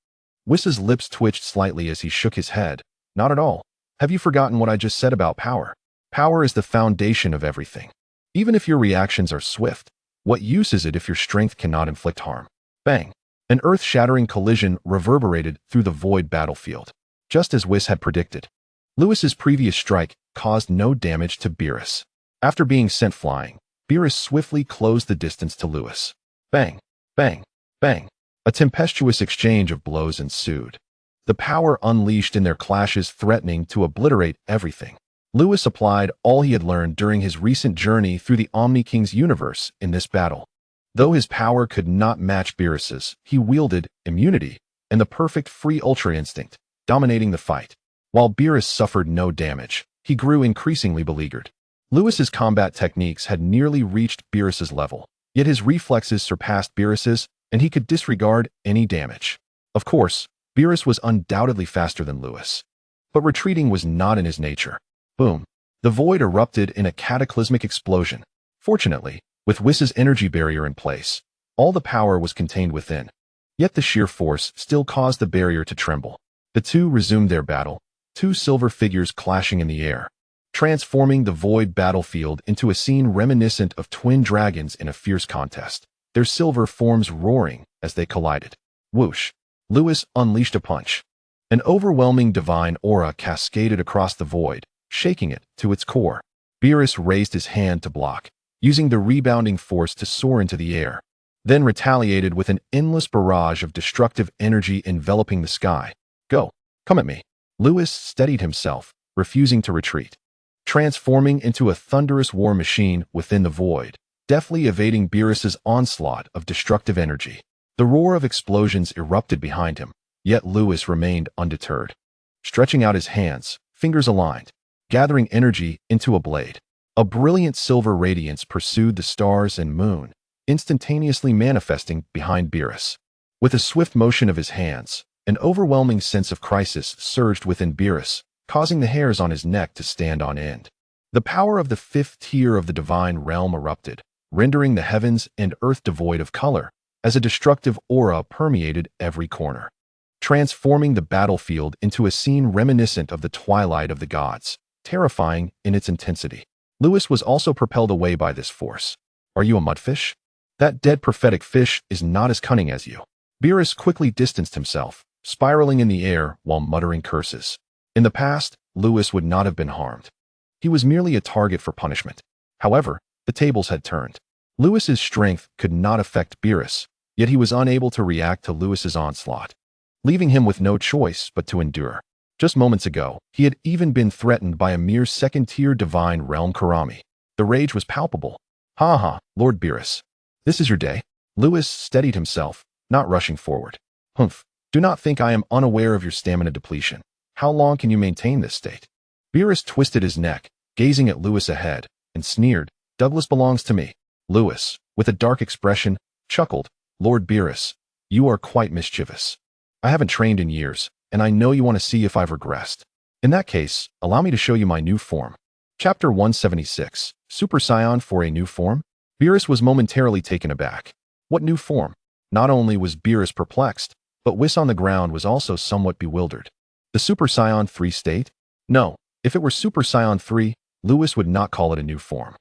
Whis's lips twitched slightly as he shook his head. Not at all. Have you forgotten what I just said about power? Power is the foundation of everything. Even if your reactions are swift, what use is it if your strength cannot inflict harm? Bang! An earth-shattering collision reverberated through the void battlefield, just as Whis had predicted. Lewis's previous strike caused no damage to Beerus. After being sent flying, Beerus swiftly closed the distance to Lewis. Bang! Bang! Bang! A tempestuous exchange of blows ensued, the power unleashed in their clashes threatening to obliterate everything. Lewis applied all he had learned during his recent journey through the Omni-King's universe in this battle. Though his power could not match Beerus's, he wielded immunity and the perfect free Ultra Instinct, dominating the fight. While Beerus suffered no damage, he grew increasingly beleaguered. Lewis's combat techniques had nearly reached Beerus's level, yet his reflexes surpassed Beerus's, and he could disregard any damage. Of course, Beerus was undoubtedly faster than Lewis. But retreating was not in his nature. Boom. The void erupted in a cataclysmic explosion. Fortunately, with Whis's energy barrier in place, all the power was contained within. Yet the sheer force still caused the barrier to tremble. The two resumed their battle, two silver figures clashing in the air, transforming the void battlefield into a scene reminiscent of twin dragons in a fierce contest, their silver forms roaring as they collided. Whoosh! Lewis unleashed a punch. An overwhelming divine aura cascaded across the void, shaking it to its core. Beerus raised his hand to block, using the rebounding force to soar into the air, then retaliated with an endless barrage of destructive energy enveloping the sky. Go, come at me. Lewis steadied himself, refusing to retreat, transforming into a thunderous war machine within the void, deftly evading Beerus's onslaught of destructive energy. The roar of explosions erupted behind him, yet Lewis remained undeterred. Stretching out his hands, fingers aligned, gathering energy into a blade. A brilliant silver radiance pursued the stars and moon, instantaneously manifesting behind Beerus. With a swift motion of his hands, an overwhelming sense of crisis surged within Beerus, causing the hairs on his neck to stand on end. The power of the fifth tier of the divine realm erupted, rendering the heavens and earth devoid of color, as a destructive aura permeated every corner, transforming the battlefield into a scene reminiscent of the twilight of the gods, terrifying in its intensity. Lewis was also propelled away by this force. Are you a mudfish? That dead prophetic fish is not as cunning as you. Beerus quickly distanced himself, spiraling in the air while muttering curses. In the past, Lewis would not have been harmed. He was merely a target for punishment. However, the tables had turned. Lewis's strength could not affect Beerus, yet he was unable to react to Lewis's onslaught, leaving him with no choice but to endure. Just moments ago, he had even been threatened by a mere second-tier divine realm Karami. The rage was palpable. Ha ha, Lord Beerus. This is your day. Lewis steadied himself, not rushing forward. Humph. Do not think I am unaware of your stamina depletion. How long can you maintain this state? Beerus twisted his neck, gazing at Lewis ahead, and sneered, Douglas belongs to me. Lewis, with a dark expression, chuckled, Lord Beerus, you are quite mischievous. I haven't trained in years, and I know you want to see if I've regressed. In that case, allow me to show you my new form. Chapter 176, Super Saiyan for a New Form? Beerus was momentarily taken aback. What new form? Not only was Beerus perplexed, but Whis on the ground was also somewhat bewildered. The Super Saiyan 3 state? No, if it were Super Saiyan 3, Lewis would not call it a new form,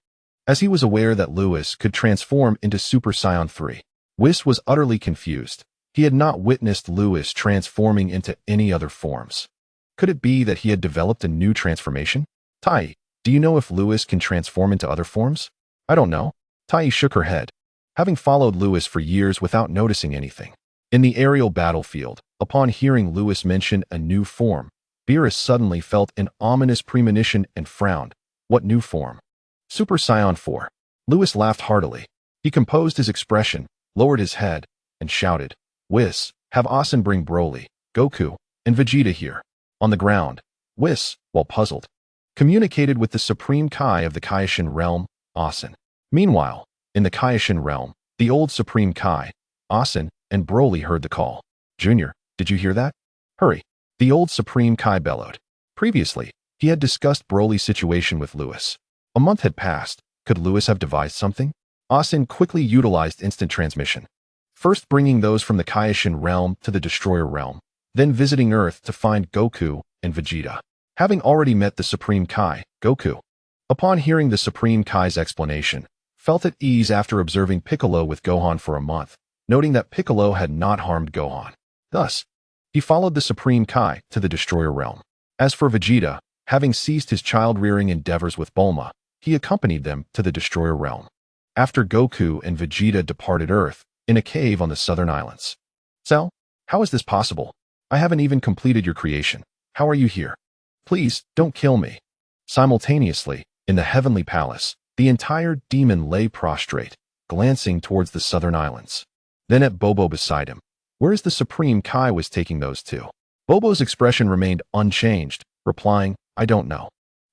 as he was aware that Lewis could transform into Super Saiyan 3. Whis was utterly confused. He had not witnessed Lewis transforming into any other forms. Could it be that he had developed a new transformation? Tai, do you know if Lewis can transform into other forms? I don't know. Tai shook her head, having followed Lewis for years without noticing anything. In the aerial battlefield, upon hearing Lewis mention a new form, Beerus suddenly felt an ominous premonition and frowned. What new form? Super Saiyan 4. Lewis laughed heartily. He composed his expression, lowered his head, and shouted, Whis, have Asen bring Broly, Goku, and Vegeta here. On the ground, Whis, while puzzled, communicated with the Supreme Kai of the Kaioshin realm, Asen. Meanwhile, in the Kaioshin realm, the old Supreme Kai, Asen, and Broly heard the call. Junior, did you hear that? Hurry. The old Supreme Kai bellowed. Previously, he had discussed Broly's situation with Lewis. A month had passed. Could Lewis have devised something? Asen quickly utilized instant transmission, first bringing those from the Kaioshin realm to the Destroyer realm, then visiting Earth to find Goku and Vegeta. Having already met the Supreme Kai, Goku, upon hearing the Supreme Kai's explanation, felt at ease after observing Piccolo with Gohan for a month, noting that Piccolo had not harmed Gohan. Thus, he followed the Supreme Kai to the Destroyer realm. As for Vegeta, having ceased his child-rearing endeavors with Bulma, he accompanied them to the Destroyer realm. After Goku and Vegeta departed Earth, in a cave on the southern islands. Cell, how is this possible? I haven't even completed your creation. How are you here? Please, don't kill me. Simultaneously, in the heavenly palace, the entire demon lay prostrate, glancing towards the southern islands. Then at Bobo beside him. Where is the Supreme Kai was taking those two? Bobo's expression remained unchanged, replying, I don't know.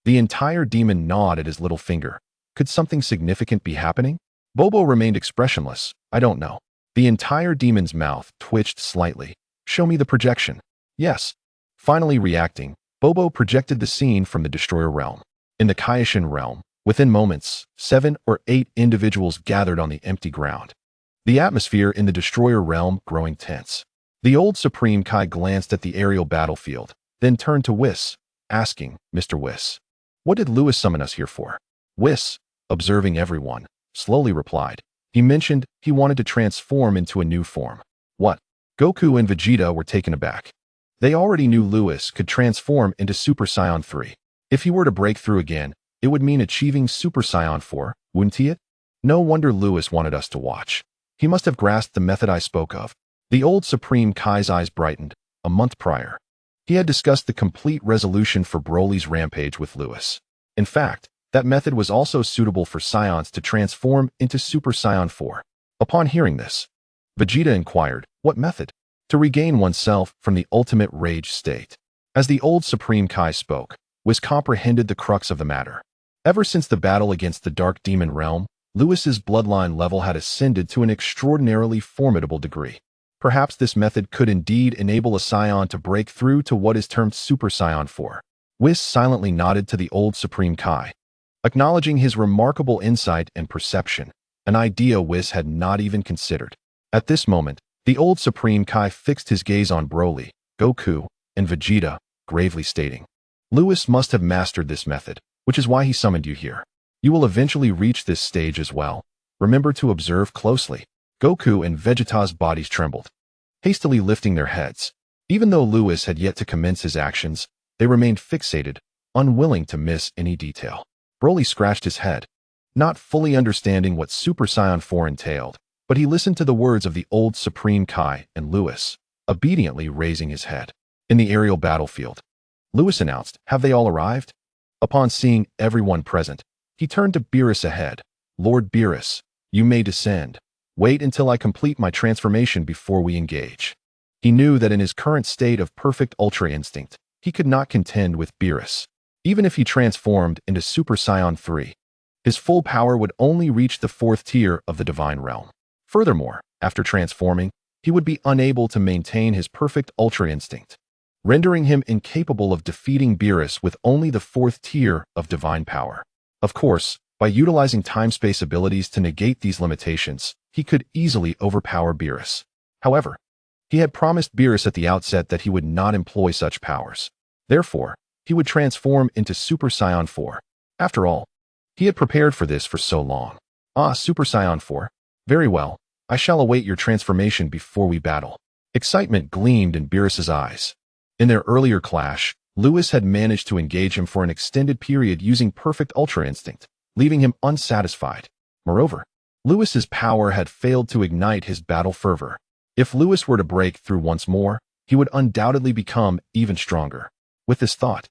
The entire demon gnawed at his little finger. Could something significant be happening? Bobo remained expressionless. I don't know. The entire demon's mouth twitched slightly. Show me the projection. Yes. Finally reacting, Bobo projected the scene from the Destroyer realm. In the Kaioshin realm, within moments, 7 or 8 individuals gathered on the empty ground. The atmosphere in the Destroyer realm growing tense. The old Supreme Kai glanced at the aerial battlefield, then turned to Whis, asking, Mr. Whis, what did Lewis summon us here for? Whis, observing everyone, slowly replied. He mentioned he wanted to transform into a new form. What? Goku and Vegeta were taken aback. They already knew Lewis could transform into Super Saiyan 3. If he were to break through again, it would mean achieving Super Saiyan 4, wouldn't it? No wonder Lewis wanted us to watch. He must have grasped the method I spoke of. The old Supreme Kai's eyes brightened. A month prior, he had discussed the complete resolution for Broly's rampage with Lewis. In fact, that method was also suitable for Saiyans to transform into Super Saiyan 4. Upon hearing this, Vegeta inquired, what method? To regain oneself from the ultimate rage state. As the old Supreme Kai spoke, Whis comprehended the crux of the matter. Ever since the battle against the Dark Demon Realm, Lewis's bloodline level had ascended to an extraordinarily formidable degree. Perhaps this method could indeed enable a Saiyan to break through to what is termed Super Saiyan 4. Whis silently nodded to the old Supreme Kai, acknowledging his remarkable insight and perception, an idea Whis had not even considered. At this moment, the old Supreme Kai fixed his gaze on Broly, Goku, and Vegeta, gravely stating, Lewis must have mastered this method, which is why he summoned you here. You will eventually reach this stage as well. Remember to observe closely. Goku and Vegeta's bodies trembled, hastily lifting their heads. Even though Lewis had yet to commence his actions, they remained fixated, unwilling to miss any detail. Broly scratched his head, not fully understanding what Super Saiyan 4 entailed, but he listened to the words of the old Supreme Kai and Lewis, obediently raising his head. In the aerial battlefield, Lewis announced, have they all arrived? Upon seeing everyone present, he turned to Beerus ahead. Lord Beerus, you may descend. Wait until I complete my transformation before we engage. He knew that in his current state of perfect Ultra Instinct, he could not contend with Beerus. Even if he transformed into Super Saiyan 3, his full power would only reach the 4th tier of the Divine Realm. Furthermore, after transforming, he would be unable to maintain his perfect Ultra Instinct, rendering him incapable of defeating Beerus with only the 4th tier of Divine Power. Of course, by utilizing time-space abilities to negate these limitations, he could easily overpower Beerus. However, he had promised Beerus at the outset that he would not employ such powers. Therefore, he would transform into Super Saiyan 4. After all, he had prepared for this for so long. Ah, Super Saiyan 4. Very well, I shall await your transformation before we battle. Excitement gleamed in Beerus's eyes. In their earlier clash, Lewis had managed to engage him for an extended period using perfect Ultra Instinct, leaving him unsatisfied. Moreover, Lewis's power had failed to ignite his battle fervor. If Lewis were to break through once more, he would undoubtedly become even stronger. With this thought,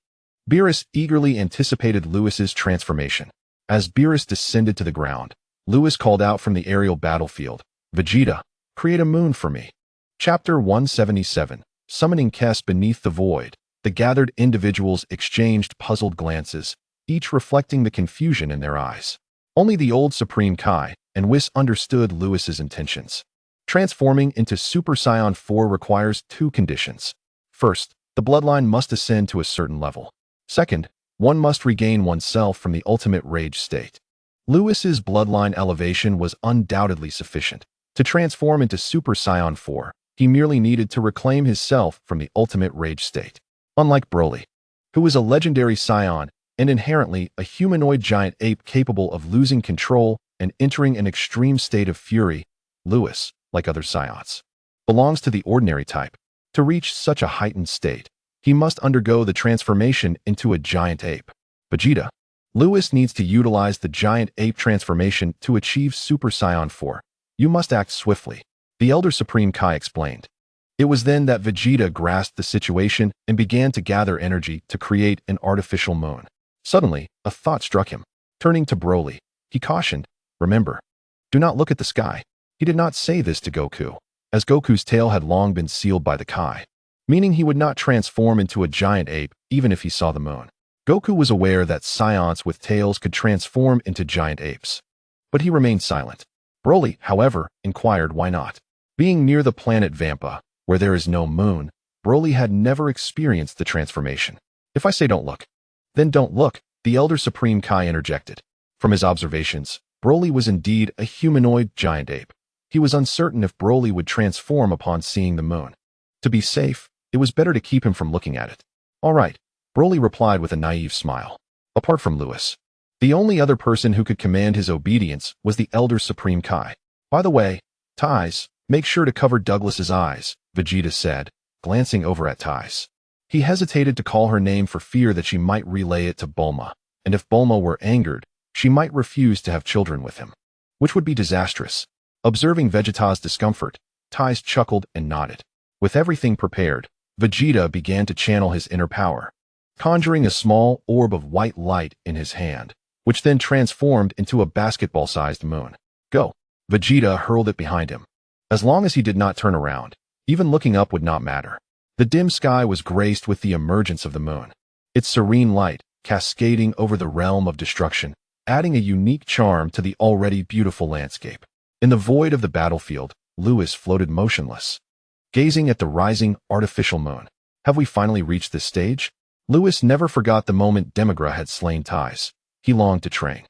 Beerus eagerly anticipated Lewis's transformation. As Beerus descended to the ground, Lewis called out from the aerial battlefield, Vegeta, create a moon for me. Chapter 177, Summoning Kes Beneath the Void. The gathered individuals exchanged puzzled glances, each reflecting the confusion in their eyes. Only the old Supreme Kai and Whis understood Lewis's intentions. Transforming into Super Saiyan 4 requires 2 conditions. First, the bloodline must ascend to a certain level. Second, one must regain oneself from the ultimate rage state. Lewis's bloodline elevation was undoubtedly sufficient. To transform into Super Saiyan 4, he merely needed to reclaim his self from the ultimate rage state. Unlike Broly, who was a legendary Saiyan and inherently a humanoid giant ape capable of losing control and entering an extreme state of fury, Lewis, like other Saiyans, belongs to the ordinary type. To reach such a heightened state, he must undergo the transformation into a giant ape. Vegeta, Lewis needs to utilize the giant ape transformation to achieve Super Saiyan 4. You must act swiftly, the Elder Supreme Kai explained. It was then that Vegeta grasped the situation and began to gather energy to create an artificial moon. Suddenly, a thought struck him. Turning to Broly, he cautioned, remember, do not look at the sky. He did not say this to Goku, as Goku's tail had long been sealed by the Kai, meaning he would not transform into a giant ape even if he saw the moon. Goku was aware that Saiyans with tails could transform into giant apes, but he remained silent. Broly, however, inquired why not. Being near the planet Vampa, where there is no moon, Broly had never experienced the transformation. If I say don't look, then don't look, the Elder Supreme Kai interjected. From his observations, Broly was indeed a humanoid giant ape. He was uncertain if Broly would transform upon seeing the moon. To be safe, it was better to keep him from looking at it. All right, Broly replied with a naive smile. Apart from Lewis, the only other person who could command his obedience was the Elder Supreme Kai. By the way, Ties, make sure to cover Douglas's eyes, Vegeta said, glancing over at Ties. He hesitated to call her name for fear that she might relay it to Bulma, and if Bulma were angered, she might refuse to have children with him, which would be disastrous. Observing Vegeta's discomfort, Ties chuckled and nodded. With everything prepared, Vegeta began to channel his inner power, conjuring a small orb of white light in his hand, which then transformed into a basketball-sized moon. Go! Vegeta hurled it behind him. As long as he did not turn around, even looking up would not matter. The dim sky was graced with the emergence of the moon, its serene light cascading over the realm of destruction, adding a unique charm to the already beautiful landscape. In the void of the battlefield, Lewis floated motionless, gazing at the rising artificial moon. Have we finally reached this stage? Lewis never forgot the moment Demigra had slain Ties. He longed to train.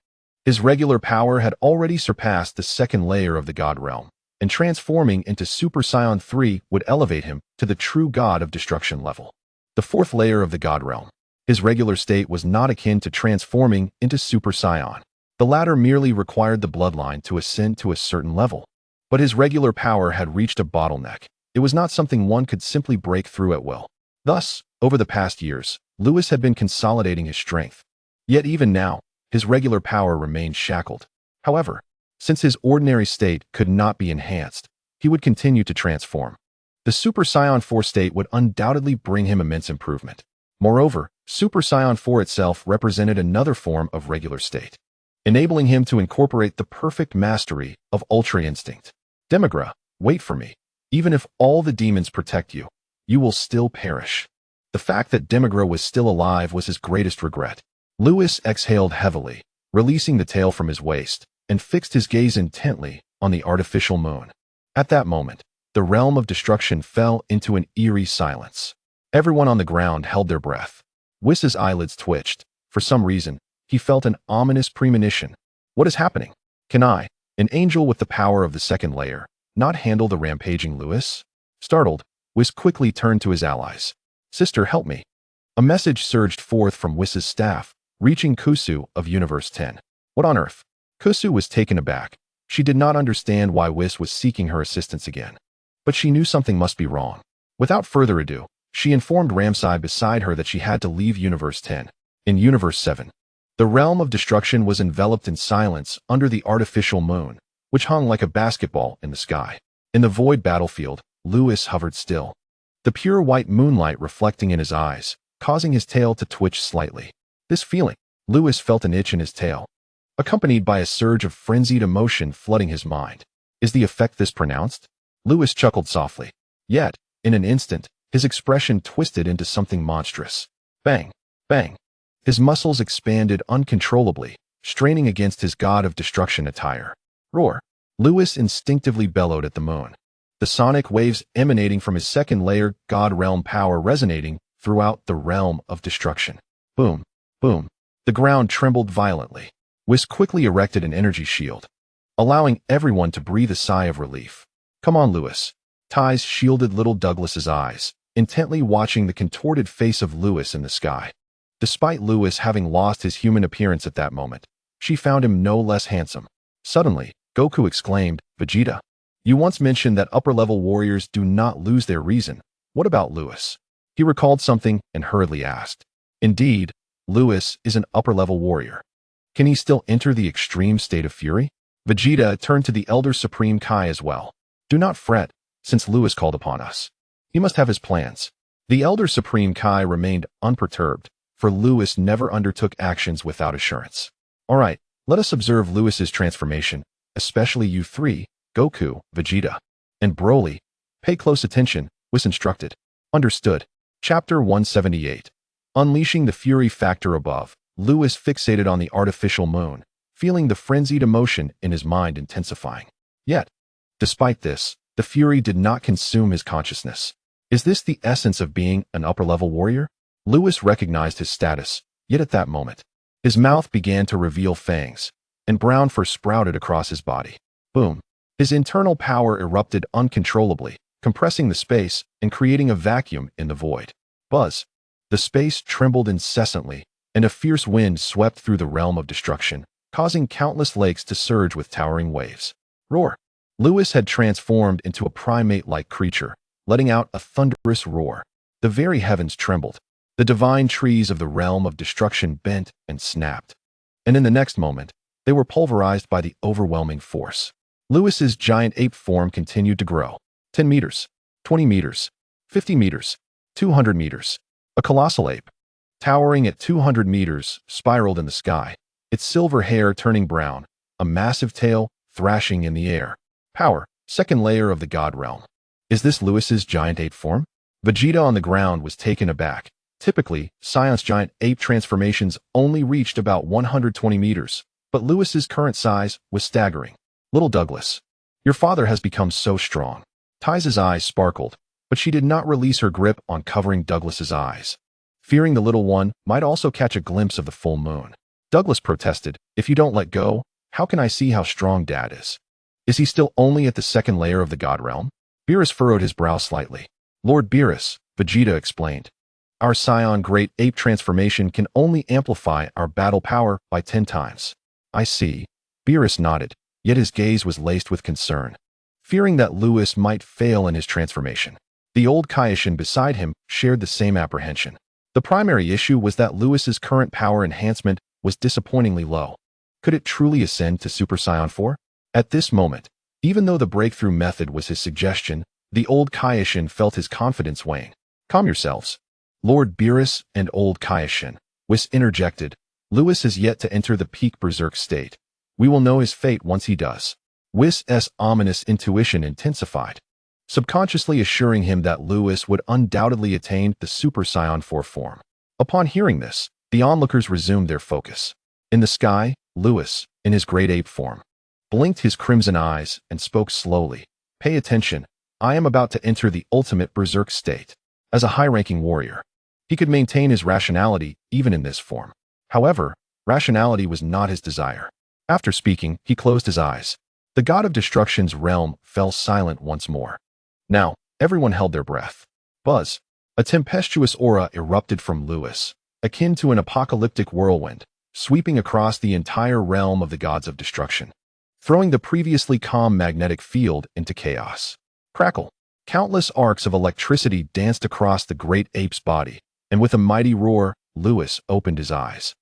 His regular power had already surpassed the second layer of the God realm, and transforming into Super Saiyan 3 would elevate him to the true God of Destruction level. The fourth layer of the God realm. His regular state was not akin to transforming into Super Saiyan. The latter merely required the bloodline to ascend to a certain level. But his regular power had reached a bottleneck. It was not something one could simply break through at will. Thus, over the past years, Lewis had been consolidating his strength. Yet even now, his regular power remained shackled. However, since his ordinary state could not be enhanced, he would continue to transform. The Super Saiyan 4 state would undoubtedly bring him immense improvement. Moreover, Super Saiyan 4 itself represented another form of regular state, enabling him to incorporate the perfect mastery of Ultra-Instinct. Demigra, wait for me. Even if all the demons protect you, you will still perish. The fact that Demigra was still alive was his greatest regret. Lewis exhaled heavily, releasing the tail from his waist, and fixed his gaze intently on the artificial moon. At that moment, the realm of destruction fell into an eerie silence. Everyone on the ground held their breath. Whis's eyelids twitched. For some reason, he felt an ominous premonition. What is happening? Can I, an angel with the power of the second layer, not handle the rampaging Lewis? Startled, Whis quickly turned to his allies. Sister, help me. A message surged forth from Whis's staff, reaching Kusu of Universe 10. What on earth? Kusu was taken aback. She did not understand why Whis was seeking her assistance again. But she knew something must be wrong. Without further ado, she informed Ramsai beside her that she had to leave Universe 10. In Universe 7, the realm of destruction was enveloped in silence under the artificial moon, which hung like a basketball in the sky. In the void battlefield, Lewis hovered still, the pure white moonlight reflecting in his eyes, causing his tail to twitch slightly. This feeling, Lewis felt an itch in his tail, accompanied by a surge of frenzied emotion flooding his mind. Is the effect this pronounced? Lewis chuckled softly. Yet, in an instant, his expression twisted into something monstrous. Bang! Bang! His muscles expanded uncontrollably, straining against his God of Destruction attire. Roar! Lewis instinctively bellowed at the moon, the sonic waves emanating from his second layer God realm power resonating throughout the realm of destruction. Boom! Boom! The ground trembled violently. Whis quickly erected an energy shield, allowing everyone to breathe a sigh of relief. Come on, Lewis. Ties shielded little Douglas's eyes, intently watching the contorted face of Lewis in the sky. Despite Lewis having lost his human appearance at that moment, she found him no less handsome. Suddenly, Goku exclaimed, Vegeta, you once mentioned that upper-level warriors do not lose their reason. What about Lewis? He recalled something and hurriedly asked. Indeed, Lewis is an upper-level warrior. Can he still enter the extreme state of fury? Vegeta turned to the Elder Supreme Kai as well. Do not fret, since Lewis called upon us. He must have his plans. The Elder Supreme Kai remained unperturbed, for Lewis never undertook actions without assurance. All right, let us observe Lewis's transformation, especially you three, Goku, Vegeta, and Broly. Pay close attention, Whis instructed. Understood. Chapter 178. Unleashing the fury factor above, Lewis fixated on the artificial moon, feeling the frenzied emotion in his mind intensifying. Yet, despite this, the fury did not consume his consciousness. Is this the essence of being an upper-level warrior? Lewis recognized his status, yet at that moment, his mouth began to reveal fangs, and brown fur sprouted across his body. Boom! His internal power erupted uncontrollably, compressing the space and creating a vacuum in the void. Buzz! The space trembled incessantly, and a fierce wind swept through the realm of destruction, causing countless lakes to surge with towering waves. Roar! Lewis had transformed into a primate-like creature, letting out a thunderous roar. The very heavens trembled. The divine trees of the realm of destruction bent and snapped. And in the next moment, they were pulverized by the overwhelming force. Lewis's giant ape form continued to grow. 10 meters, 20 meters, 50 meters, 200 meters. A colossal ape, towering at 200 meters, spiraled in the sky, its silver hair turning brown, a massive tail thrashing in the air. Power, second layer of the god realm. Is this Lewis's giant ape form? Vegeta on the ground was taken aback. Typically, Saiyan's giant ape transformations only reached about 120 meters, but Lewis's current size was staggering. Little Douglas, your father has become so strong. Ty's eyes sparkled, but she did not release her grip on covering Douglas's eyes, fearing the little one might also catch a glimpse of the full moon. Douglas protested, if you don't let go, how can I see how strong Dad is? Is he still only at the second layer of the god realm? Beerus furrowed his brow slightly. Lord Beerus, Vegeta explained. Our Saiyan Great Ape transformation can only amplify our battle power by 10 times. I see. Beerus nodded, yet his gaze was laced with concern, fearing that Lewis might fail in his transformation. The old Kaioshin beside him shared the same apprehension. The primary issue was that Lewis's current power enhancement was disappointingly low. Could it truly ascend to Super Saiyan 4? At this moment, even though the breakthrough method was his suggestion, the old Kaioshin felt his confidence wane. Calm yourselves. Lord Beerus and old Kaioshin, Whis interjected. Lewis has yet to enter the peak berserk state. We will know his fate once he does. Whis' ominous intuition intensified, subconsciously assuring him that Lewis would undoubtedly attain the Super Saiyan 4 form. Upon hearing this, the onlookers resumed their focus. In the sky, Lewis, in his great ape form, blinked his crimson eyes and spoke slowly. Pay attention, I am about to enter the ultimate berserk state. As a high-ranking warrior, he could maintain his rationality even in this form. However, rationality was not his desire. After speaking, he closed his eyes. The god of destruction's realm fell silent once more. Now, everyone held their breath. Buzz! A tempestuous aura erupted from Lewis, akin to an apocalyptic whirlwind, sweeping across the entire realm of the gods of destruction, throwing the previously calm magnetic field into chaos. Crackle! Countless arcs of electricity danced across the great ape's body, and with a mighty roar, Lewis opened his eyes.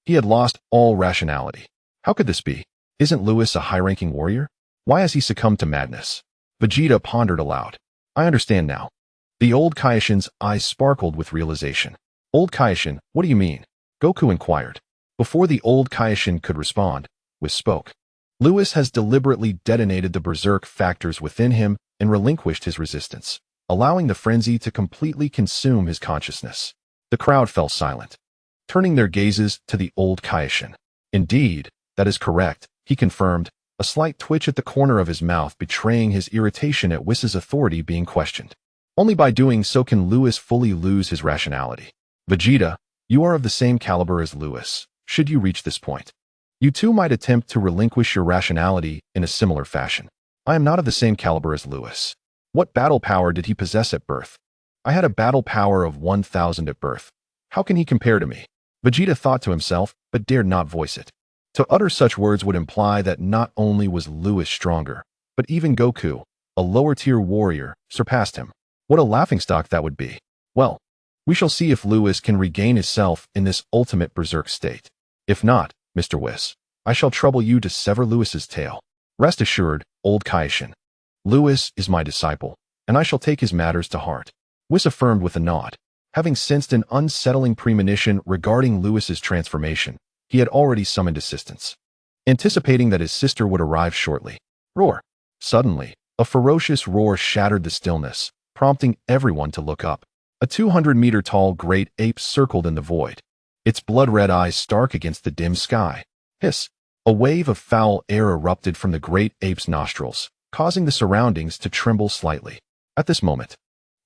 He had lost all rationality. How could this be? Isn't Lewis a high-ranking warrior? Why has he succumbed to madness? Vegeta pondered aloud. I understand now. The old Kaioshin's eyes sparkled with realization. Old Kaioshin, what do you mean? Goku inquired. Before the old Kaioshin could respond, Whis spoke. Lewis has deliberately detonated the berserk factors within him and relinquished his resistance, allowing the frenzy to completely consume his consciousness. The crowd fell silent, turning their gazes to the old Kaioshin. Indeed, that is correct, he confirmed, a slight twitch at the corner of his mouth betraying his irritation at Whis' authority being questioned. Only by doing so can Lewis fully lose his rationality. Vegeta, you are of the same caliber as Lewis. Should you reach this point, you too might attempt to relinquish your rationality in a similar fashion. I am not of the same caliber as Lewis. What battle power did he possess at birth? I had a battle power of 1,000 at birth. How can he compare to me? Vegeta thought to himself, but dared not voice it. To utter such words would imply that not only was Lewis stronger, but even Goku, a lower-tier warrior, surpassed him. What a laughingstock that would be. Well, we shall see if Lewis can regain his self in this ultimate berserk state. If not, Mr. Whis, I shall trouble you to sever Lewis's tail. Rest assured, old Kaioshin. Lewis is my disciple, and I shall take his matters to heart. Whis affirmed with a nod. Having sensed an unsettling premonition regarding Lewis's transformation, he had already summoned assistance, anticipating that his sister would arrive shortly. Roar! Suddenly, a ferocious roar shattered the stillness, prompting everyone to look up. A 200-meter-tall great ape circled in the void, its blood-red eyes stark against the dim sky. Hiss! A wave of foul air erupted from the great ape's nostrils, causing the surroundings to tremble slightly. At this moment,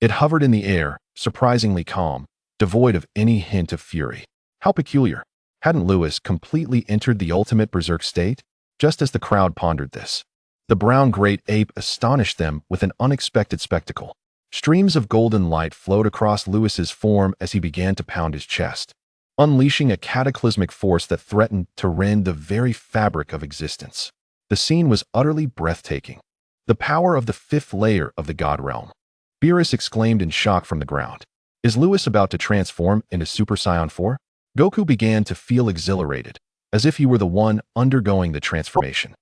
it hovered in the air, surprisingly calm, devoid of any hint of fury. How peculiar! Hadn't Lewis completely entered the ultimate berserk state? Just as the crowd pondered this, the brown great ape astonished them with an unexpected spectacle. Streams of golden light flowed across Lewis's form as he began to pound his chest, unleashing a cataclysmic force that threatened to rend the very fabric of existence. The scene was utterly breathtaking. The power of the fifth layer of the God realm. Beerus exclaimed in shock from the ground. Is Lewis about to transform into Super Saiyan 4? Goku began to feel exhilarated, as if he were the one undergoing the transformation.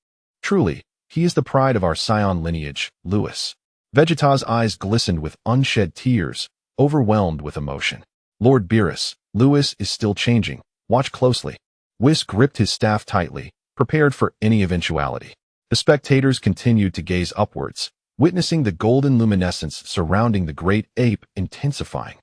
Truly, he is the pride of our Saiyan lineage, Lewis. Vegeta's eyes glistened with unshed tears, overwhelmed with emotion. Lord Beerus, Lewis is still changing. Watch closely. Whis gripped his staff tightly, prepared for any eventuality. The spectators continued to gaze upwards, witnessing the golden luminescence surrounding the great ape intensifying.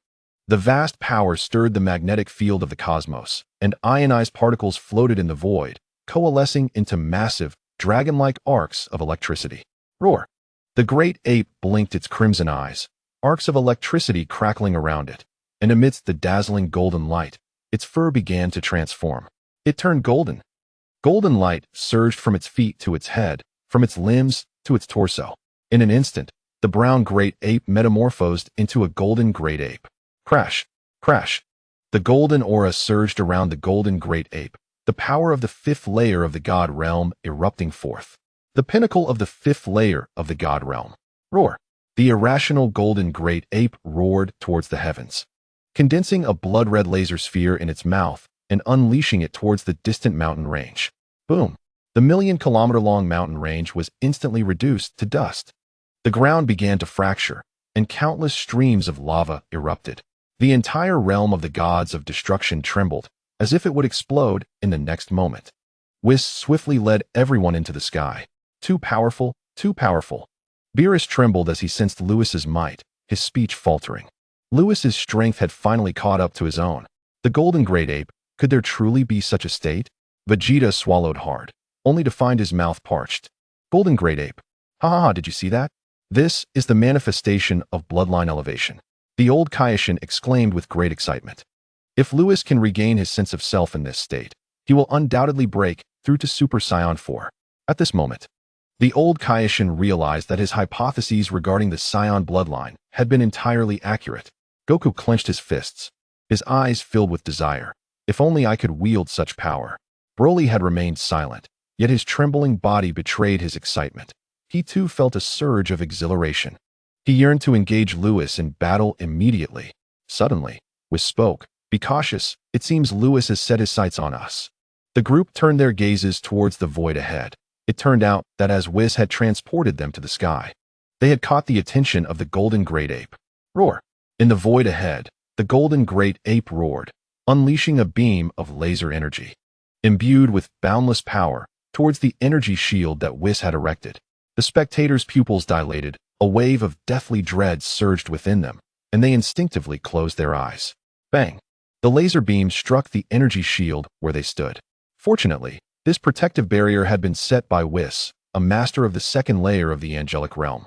The vast power stirred the magnetic field of the cosmos, and ionized particles floated in the void, coalescing into massive, dragon-like arcs of electricity. Roar! The great ape blinked its crimson eyes, arcs of electricity crackling around it, and amidst the dazzling golden light, its fur began to transform. It turned golden. Golden light surged from its feet to its head, from its limbs to its torso. In an instant, the brown great ape metamorphosed into a golden great ape. Crash! Crash! The golden aura surged around the golden great ape, the power of the fifth layer of the God realm erupting forth. The pinnacle of the fifth layer of the God realm. Roar! The irrational golden great ape roared towards the heavens, condensing a blood-red laser sphere in its mouth and unleashing it towards the distant mountain range. Boom! The million-kilometer-long mountain range was instantly reduced to dust. The ground began to fracture, and countless streams of lava erupted. The entire realm of the gods of destruction trembled, as if it would explode in the next moment. Whis swiftly led everyone into the sky. Too powerful, too powerful. Beerus trembled as he sensed Lewis's might, his speech faltering. Lewis's strength had finally caught up to his own. The golden great ape, could there truly be such a state? Vegeta swallowed hard, only to find his mouth parched. Golden great ape. Ha ha ha, did you see that? This is the manifestation of bloodline elevation. The old Kaioshin exclaimed with great excitement. If Lewis can regain his sense of self in this state, he will undoubtedly break through to Super Saiyan 4. At this moment, the old Kaioshin realized that his hypotheses regarding the Saiyan bloodline had been entirely accurate. Goku clenched his fists, his eyes filled with desire. If only I could wield such power. Broly had remained silent, yet his trembling body betrayed his excitement. He too felt a surge of exhilaration. He yearned to engage Lewis in battle immediately. Suddenly, Whis spoke. Be cautious, it seems Lewis has set his sights on us. The group turned their gazes towards the void ahead. It turned out that as Whis had transported them to the sky, they had caught the attention of the golden great ape. Roar! In the void ahead, the golden great ape roared, unleashing a beam of laser energy, imbued with boundless power, towards the energy shield that Whis had erected. The spectators' pupils dilated, a wave of deathly dread surged within them, and they instinctively closed their eyes. Bang! The laser beam struck the energy shield where they stood. Fortunately, this protective barrier had been set by Whis, a master of the second layer of the angelic realm,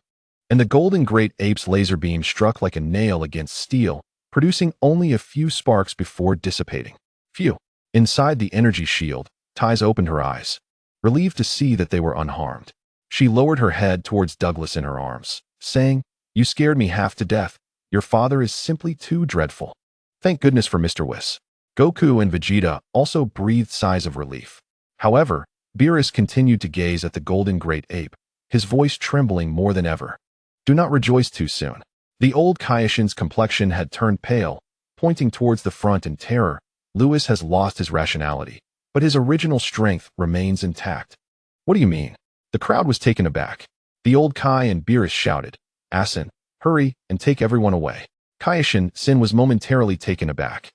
and the golden great ape's laser beam struck like a nail against steel, producing only a few sparks before dissipating. Phew! Inside the energy shield, Tais opened her eyes, relieved to see that they were unharmed. She lowered her head towards Douglas in her arms, saying, "You scared me half to death. Your father is simply too dreadful." Thank goodness for Mr. Whis. Goku and Vegeta also breathed sighs of relief. However, Beerus continued to gaze at the golden great ape, his voice trembling more than ever. Do not rejoice too soon. The old Kaioshin's complexion had turned pale, pointing towards the front in terror. Lewis has lost his rationality, but his original strength remains intact. What do you mean? The crowd was taken aback. The old Kai and Beerus shouted, "Asin, hurry and take everyone away." Kaioshin Sin was momentarily taken aback.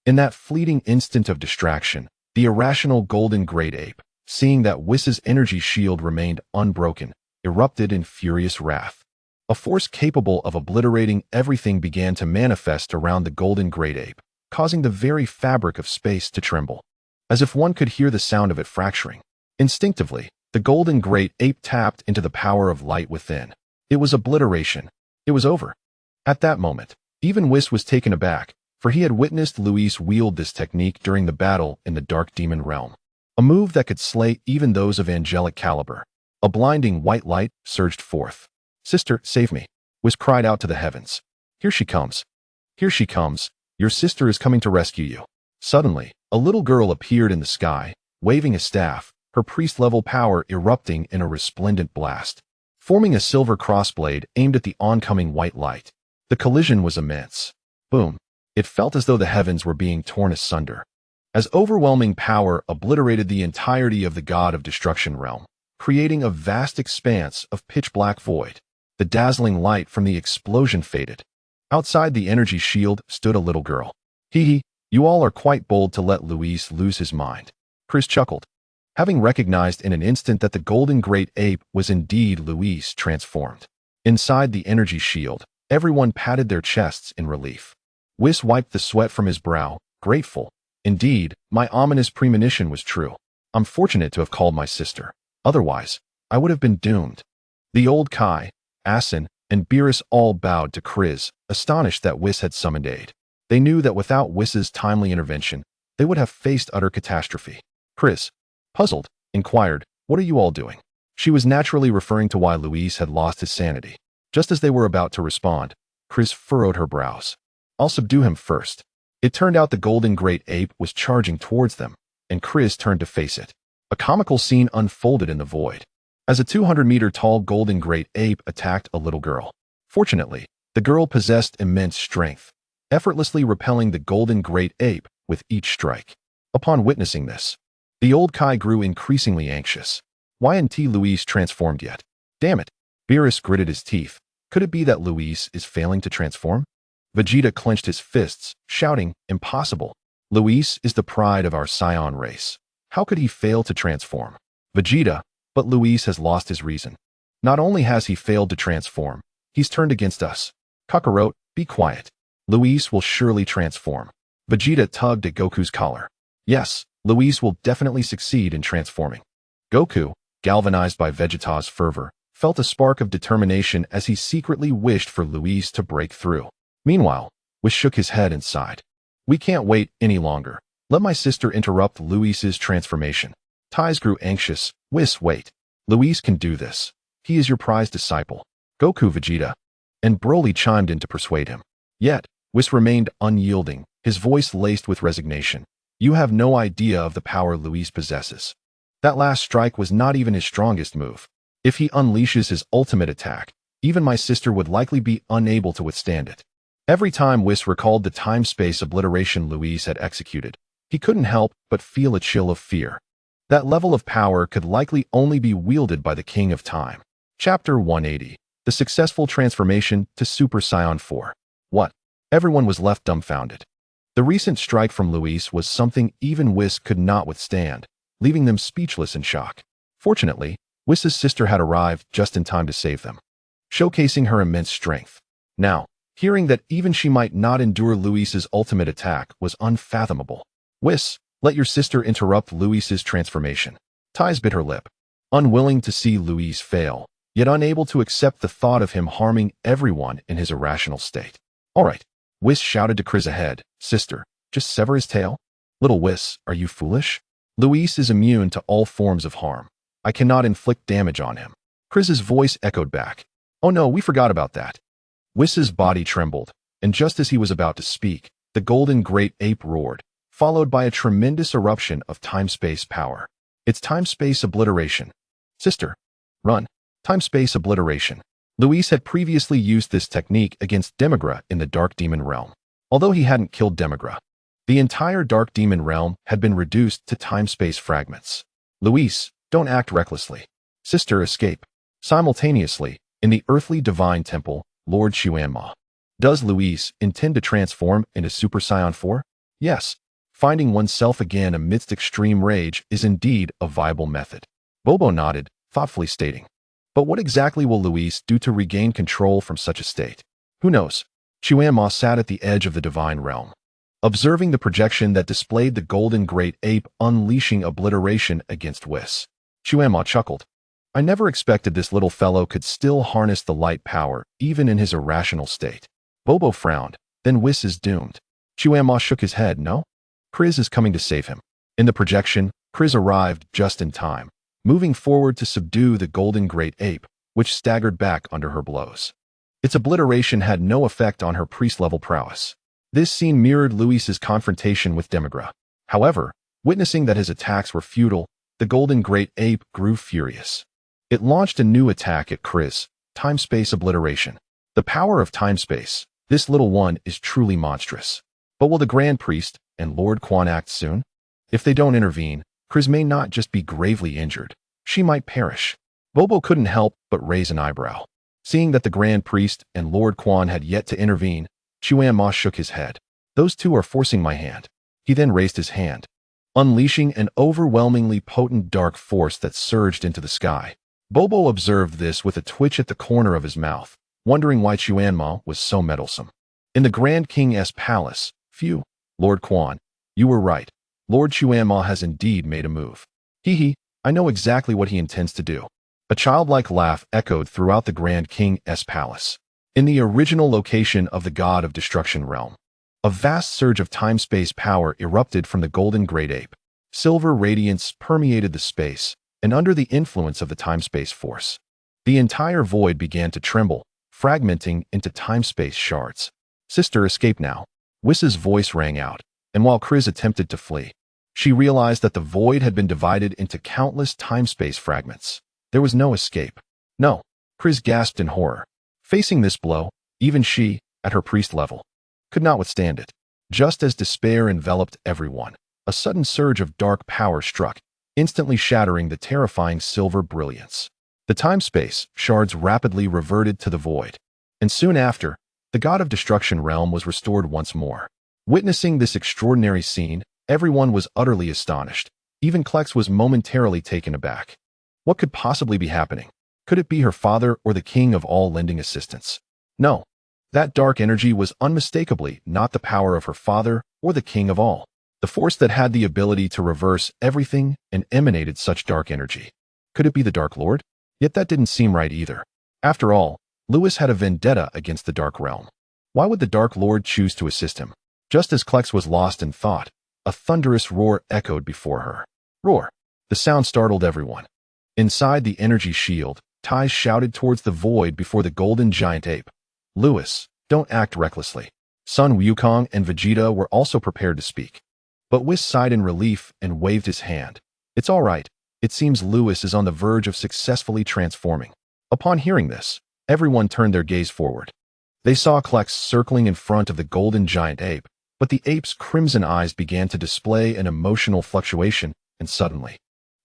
In that fleeting instant of distraction, the irrational golden great ape, seeing that Whis's energy shield remained unbroken, erupted in furious wrath. A force capable of obliterating everything began to manifest around the golden great ape, causing the very fabric of space to tremble, as if one could hear the sound of it fracturing. Instinctively, the golden great ape tapped into the power of light within. It was obliteration. It was over. At that moment, even Whis was taken aback, for he had witnessed Luis wield this technique during the battle in the Dark Demon realm. A move that could slay even those of angelic caliber. A blinding white light surged forth. "Sister, save me," Whis cried out to the heavens. "Here she comes. Here she comes. Your sister is coming to rescue you." Suddenly, a little girl appeared in the sky, waving a staff, her priest-level power erupting in a resplendent blast, forming a silver crossblade aimed at the oncoming white light. The collision was immense. Boom. It felt as though the heavens were being torn asunder, as overwhelming power obliterated the entirety of the God of Destruction realm, creating a vast expanse of pitch-black void. The dazzling light from the explosion faded. Outside the energy shield stood a little girl. "Hee, you all are quite bold to let Luis lose his mind," Chris chuckled, having recognized in an instant that the golden great ape was indeed Luis transformed. Inside the energy shield, everyone patted their chests in relief. Whis wiped the sweat from his brow, grateful. "Indeed, my ominous premonition was true. I'm fortunate to have called my sister. Otherwise, I would have been doomed." The old Kai, Asin, and Beerus all bowed to Chris, astonished that Whis had summoned aid. They knew that without Whis's timely intervention, they would have faced utter catastrophe. Chris, puzzled, inquired, "What are you all doing?" She was naturally referring to why Luis had lost his sanity. Just as they were about to respond, Chris furrowed her brows. "I'll subdue him first." It turned out the golden great ape was charging towards them, and Chris turned to face it. A comical scene unfolded in the void, as a 200-meter-tall golden great ape attacked a little girl. Fortunately, the girl possessed immense strength, effortlessly repelling the golden great ape with each strike. Upon witnessing this, the old Kai grew increasingly anxious. Why hadn't Luis transformed yet? Damn it! Beerus gritted his teeth. Could it be that Luis is failing to transform? Vegeta clenched his fists, shouting, "Impossible! Luis is the pride of our Saiyan race. How could he fail to transform?" Vegeta, but Luis has lost his reason. Not only has he failed to transform, he's turned against us. Kakarot, be quiet. Luis will surely transform. Vegeta tugged at Goku's collar. Yes, Luis will definitely succeed in transforming. Goku, galvanized by Vegeta's fervor, felt a spark of determination as he secretly wished for Luis to break through. Meanwhile, Whis shook his head and sighed. "We can't wait any longer. Let my sister interrupt Luis's transformation." Ties grew anxious. "Whis, wait. Luis can do this. He is your prized disciple." Goku, Vegeta, and Broly chimed in to persuade him. Yet, Whis remained unyielding, his voice laced with resignation. "You have no idea of the power Luis possesses. That last strike was not even his strongest move. If he unleashes his ultimate attack, even my sister would likely be unable to withstand it." Every time Whis recalled the time-space obliteration Luis had executed, he couldn't help but feel a chill of fear. That level of power could likely only be wielded by the King of Time. Chapter 180. The Successful Transformation to Super Saiyan 4. What? Everyone was left dumbfounded. The recent strike from Luis was something even Whis could not withstand, leaving them speechless in shock. Fortunately, Whis's sister had arrived just in time to save them, showcasing her immense strength. Now, hearing that even she might not endure Luis's ultimate attack was unfathomable. "Whis, let your sister interrupt Luis's transformation." Ties bit her lip, unwilling to see Luis fail, yet unable to accept the thought of him harming everyone in his irrational state. "All right," Whis shouted to Chris ahead. "Sister, just sever his tail." "Little Whis, are you foolish? Luis is immune to all forms of harm. I cannot inflict damage on him." Chris's voice echoed back. "Oh no, we forgot about that." Whis's body trembled, and just as he was about to speak, the golden great ape roared, followed by a tremendous eruption of time-space power. It's time-space obliteration. "Sister, run." Time-space obliteration. Luis had previously used this technique against Demigra in the Dark Demon realm. Although he hadn't killed Demigra, the entire Dark Demon realm had been reduced to time-space fragments. "Luis, don't act recklessly." "Sister, escape." Simultaneously, in the earthly divine temple, Lord Xuanma. Does Luis intend to transform into Super Saiyan 4? Yes. Finding oneself again amidst extreme rage is indeed a viable method. Bobo nodded, thoughtfully stating, But what exactly will Luis do to regain control from such a state? Who knows? Chuanma sat at the edge of the divine realm, observing the projection that displayed the golden great ape unleashing obliteration against Whis. Chuanma chuckled. I never expected this little fellow could still harness the light power, even in his irrational state. Bobo frowned. Then Whis is doomed. Chuanma shook his head. No? Kriz is coming to save him. In the projection, Kriz arrived just in time, moving forward to subdue the golden great ape, which staggered back under her blows. Its obliteration had no effect on her priest-level prowess. This scene mirrored Luis's confrontation with Demigra. However, witnessing that his attacks were futile, the golden great ape grew furious. It launched a new attack at Kriz, time-space obliteration. The power of time-space, this little one is truly monstrous. But will the Grand Priest and Lord Quan act soon? If they don't intervene, Kriz may not just be gravely injured, she might perish. Bobo couldn't help but raise an eyebrow. Seeing that the Grand Priest and Lord Quan had yet to intervene, Chuanma shook his head. Those two are forcing my hand. He then raised his hand, unleashing an overwhelmingly potent dark force that surged into the sky. Bobo observed this with a twitch at the corner of his mouth, wondering why Chuanma was so meddlesome. In the Grand King's palace, phew, Lord Quan, you were right. Lord Chuanma has indeed made a move. Hee, I know exactly what he intends to do. A childlike laugh echoed throughout the Grand King's palace. In the original location of the God of Destruction realm, a vast surge of time-space power erupted from the golden great ape. Silver radiance permeated the space, and under the influence of the time-space force, the entire void began to tremble, fragmenting into time-space shards. Sister, escape now. Whis's voice rang out, and while Kriz attempted to flee, she realized that the void had been divided into countless time-space fragments. There was no escape. No, Kriz gasped in horror. Facing this blow, even she, at her priest level, could not withstand it. Just as despair enveloped everyone, a sudden surge of dark power struck, instantly shattering the terrifying silver brilliance. The time-space shards rapidly reverted to the void, and soon after, the God of Destruction realm was restored once more. Witnessing this extraordinary scene, everyone was utterly astonished. Even Klex was momentarily taken aback. What could possibly be happening? Could it be her father or the king of all lending assistance? No. That dark energy was unmistakably not the power of her father or the king of all. The force that had the ability to reverse everything and emanated such dark energy. Could it be the Dark Lord? Yet that didn't seem right either. After all, Luis had a vendetta against the Dark Realm. Why would the Dark Lord choose to assist him? Just as Klex was lost in thought, a thunderous roar echoed before her. Roar! The sound startled everyone. Inside the energy shield, Tai shouted towards the void before the golden giant ape. Luis, don't act recklessly. Sun Wukong and Vegeta were also prepared to speak. But Whis sighed in relief and waved his hand. It's all right. It seems Luis is on the verge of successfully transforming. Upon hearing this, everyone turned their gaze forward. They saw Klex circling in front of the golden giant ape, but the ape's crimson eyes began to display an emotional fluctuation, and suddenly,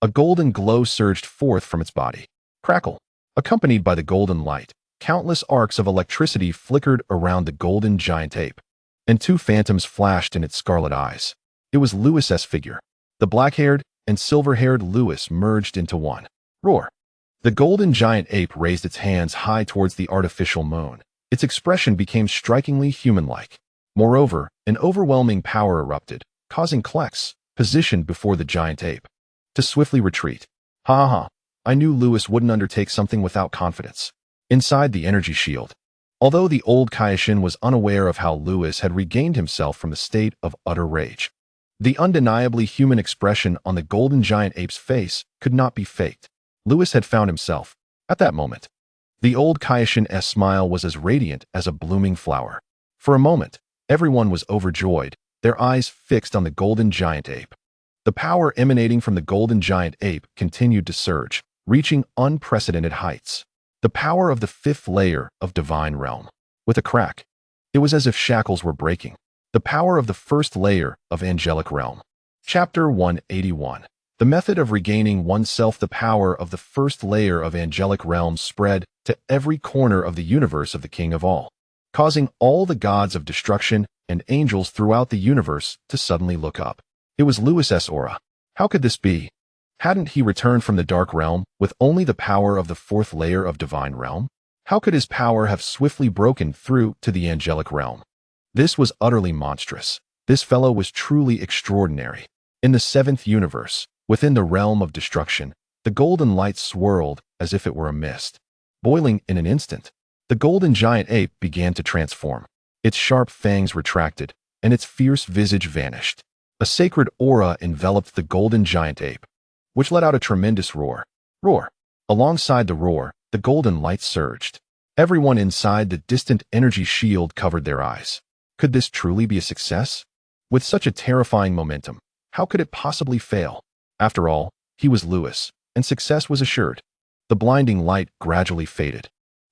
a golden glow surged forth from its body. Crackle! Accompanied by the golden light, countless arcs of electricity flickered around the golden giant ape, and two phantoms flashed in its scarlet eyes. It was Luis's figure. The black-haired and silver-haired Luis merged into one. Roar! The golden giant ape raised its hands high towards the artificial moon. Its expression became strikingly human-like. Moreover, an overwhelming power erupted, causing Klex, positioned before the giant ape, to swiftly retreat. Ha! I knew Luis wouldn't undertake something without confidence. Inside the energy shield, although the old Kaioshin was unaware of how Luis had regained himself from the state of utter rage, the undeniably human expression on the golden giant ape's face could not be faked. Luis had found himself. At that moment, the old Kaioshin's smile was as radiant as a blooming flower. For a moment, everyone was overjoyed, their eyes fixed on the golden giant ape. The power emanating from the golden giant ape continued to surge, reaching unprecedented heights. The power of the fifth layer of divine realm. With a crack, it was as if shackles were breaking. The power of the first layer of angelic realm. Chapter 181. The method of regaining oneself. The power of the first layer of angelic realm spread to every corner of the universe of the King of all, causing all the gods of destruction and angels throughout the universe to suddenly look up. It was Luis's aura. How could this be? Hadn't he returned from the Dark Realm with only the power of the fourth layer of Divine Realm? How could his power have swiftly broken through to the Angelic Realm? This was utterly monstrous. This fellow was truly extraordinary. In the seventh universe, within the realm of destruction, the golden light swirled as if it were a mist. Boiling in an instant, the golden giant ape began to transform. Its sharp fangs retracted, and its fierce visage vanished. A sacred aura enveloped the golden giant ape, which let out a tremendous roar. Roar! Alongside the roar, the golden light surged. Everyone inside the distant energy shield covered their eyes. Could this truly be a success? With such a terrifying momentum, how could it possibly fail? After all, he was Lewis, and success was assured. The blinding light gradually faded,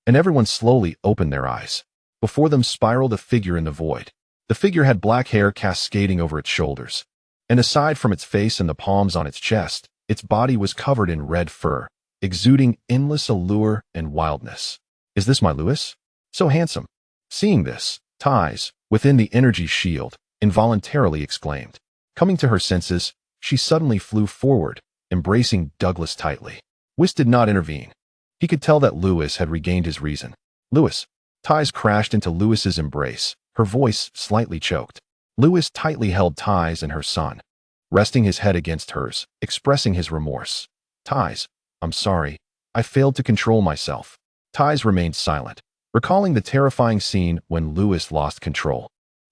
and everyone slowly opened their eyes. Before them spiraled a figure in the void. The figure had black hair cascading over its shoulders, and aside from its face and the palms on its chest, its body was covered in red fur, exuding endless allure and wildness. Is this my Lewis? So handsome. Seeing this, Ties, within the energy shield, involuntarily exclaimed. Coming to her senses, she suddenly flew forward, embracing Douglas tightly. Whis did not intervene. He could tell that Lewis had regained his reason. Lewis. Ties crashed into Lewis's embrace, her voice slightly choked. Lewis tightly held Ties and her son, resting his head against hers, expressing his remorse. Ties, I'm sorry. I failed to control myself. Ties remained silent, recalling the terrifying scene when Lewis lost control.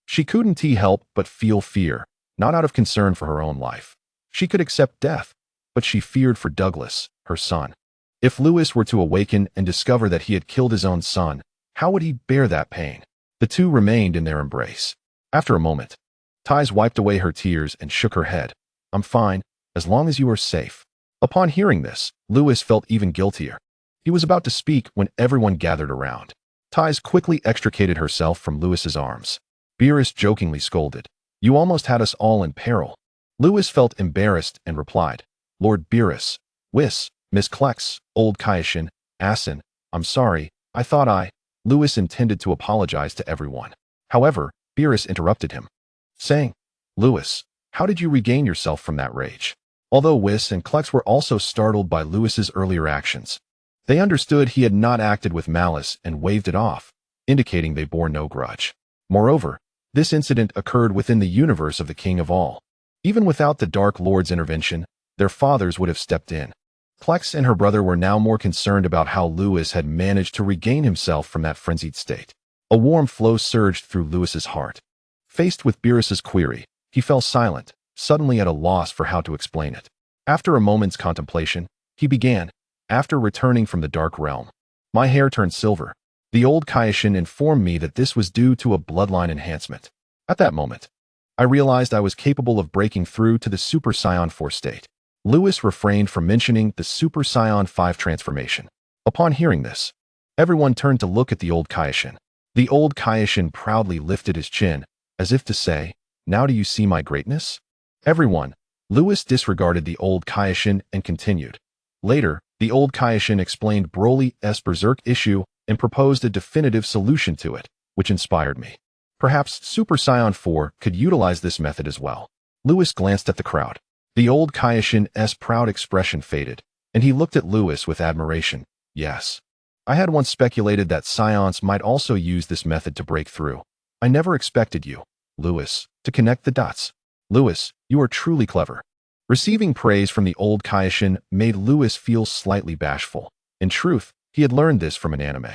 She couldn't help but feel fear, not out of concern for her own life. She could accept death, but she feared for Douglas, her son. If Lewis were to awaken and discover that he had killed his own son, how would he bear that pain? The two remained in their embrace. After a moment, Ties wiped away her tears and shook her head. I'm fine, as long as you are safe. Upon hearing this, Lewis felt even guiltier. He was about to speak when everyone gathered around. Ties quickly extricated herself from Lewis's arms. Beerus jokingly scolded. You almost had us all in peril. Lewis felt embarrassed and replied, Lord Beerus, Whis, Miss Klex, Old Kaioshin, Asin, I'm sorry, I thought Lewis intended to apologize to everyone. However, Beerus interrupted him, saying, Lewis, how did you regain yourself from that rage? Although Whis and Klex were also startled by Lewis's earlier actions, they understood he had not acted with malice and waved it off, indicating they bore no grudge. Moreover, this incident occurred within the universe of the King of All. Even without the Dark Lord's intervention, their fathers would have stepped in. Klex and her brother were now more concerned about how Lewis had managed to regain himself from that frenzied state. A warm flow surged through Lewis's heart. Faced with Beerus's query, he fell silent, suddenly at a loss for how to explain it. After a moment's contemplation, he began, after returning from the Dark Realm. My hair turned silver. The old Kaioshin informed me that this was due to a bloodline enhancement. At that moment, I realized I was capable of breaking through to the Super Saiyan 4 state. Lewis refrained from mentioning the Super Saiyan 5 transformation. Upon hearing this, everyone turned to look at the old Kaioshin. The old Kaioshin proudly lifted his chin, as if to say, now do you see my greatness? Everyone. Lewis disregarded the old Kaioshin and continued. Later, the old Kaioshin explained Broly's berserk issue and proposed a definitive solution to it, which inspired me. Perhaps Super Saiyan 4 could utilize this method as well. Lewis glanced at the crowd. The old Kaioshin's proud expression faded, and he looked at Lewis with admiration. Yes. I had once speculated that Scions might also use this method to break through. I never expected you, Lewis, to connect the dots. Lewis, you are truly clever. Receiving praise from the old Kaioshin made Lewis feel slightly bashful. In truth, he had learned this from an anime.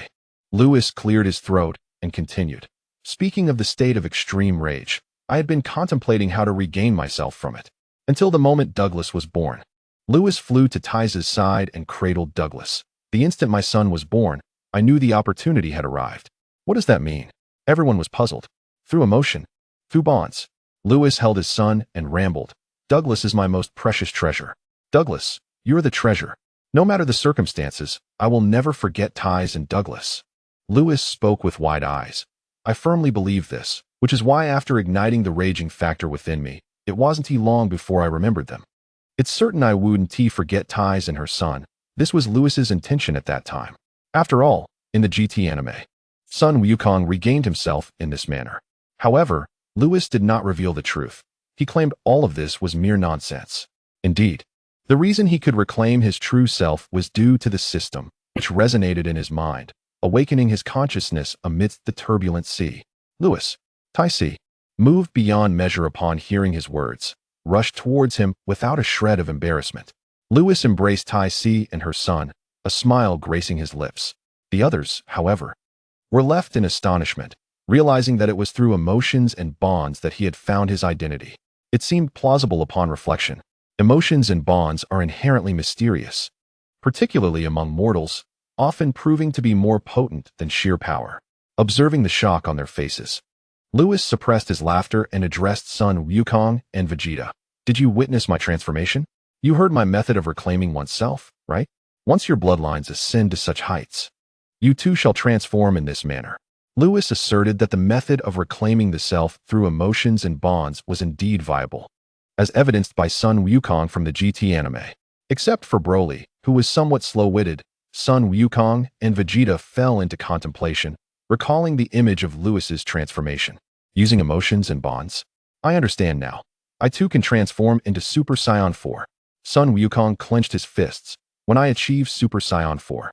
Lewis cleared his throat and continued. Speaking of the state of extreme rage, I had been contemplating how to regain myself from it. Until the moment Douglas was born. Lewis flew to Tice's side and cradled Douglas. The instant my son was born, I knew the opportunity had arrived. What does that mean? Everyone was puzzled. Through emotion. Through bonds. Lewis held his son and rambled. Douglas is my most precious treasure. Douglas, you're the treasure. No matter the circumstances, I will never forget Ties and Douglas. Lewis spoke with wide eyes. I firmly believe this, which is why after igniting the raging factor within me, it wasn't long before I remembered them. It's certain I wouldn't forget Ties and her son. This was Lewis's intention at that time. After all, in the GT anime, Sun Wukong regained himself in this manner. However, Lewis did not reveal the truth. He claimed all of this was mere nonsense. Indeed, The reason he could reclaim his true self was due to the system, which resonated in his mind, awakening his consciousness amidst the turbulent sea. Lewis, Tai-Si, moved beyond measure upon hearing his words, rushed towards him without a shred of embarrassment. Lewis embraced Tai-Si and her son, a smile gracing his lips. The others, however, were left in astonishment, realizing that it was through emotions and bonds that he had found his identity. It seemed plausible upon reflection. Emotions and bonds are inherently mysterious, particularly among mortals, often proving to be more potent than sheer power. Observing the shock on their faces, Lewis suppressed his laughter and addressed Sun Wukong and Vegeta. Did you witness my transformation? You heard my method of reclaiming oneself, right? Once your bloodlines ascend to such heights, you too shall transform in this manner. Lewis asserted that the method of reclaiming the self through emotions and bonds was indeed viable, as evidenced by Sun Wukong from the GT anime. Except for Broly, who was somewhat slow-witted, Sun Wukong and Vegeta fell into contemplation, recalling the image of Lewis's transformation. Using emotions and bonds? I understand now. I too can transform into Super Saiyan 4. Sun Wukong clenched his fists. When I achieve Super Saiyan 4,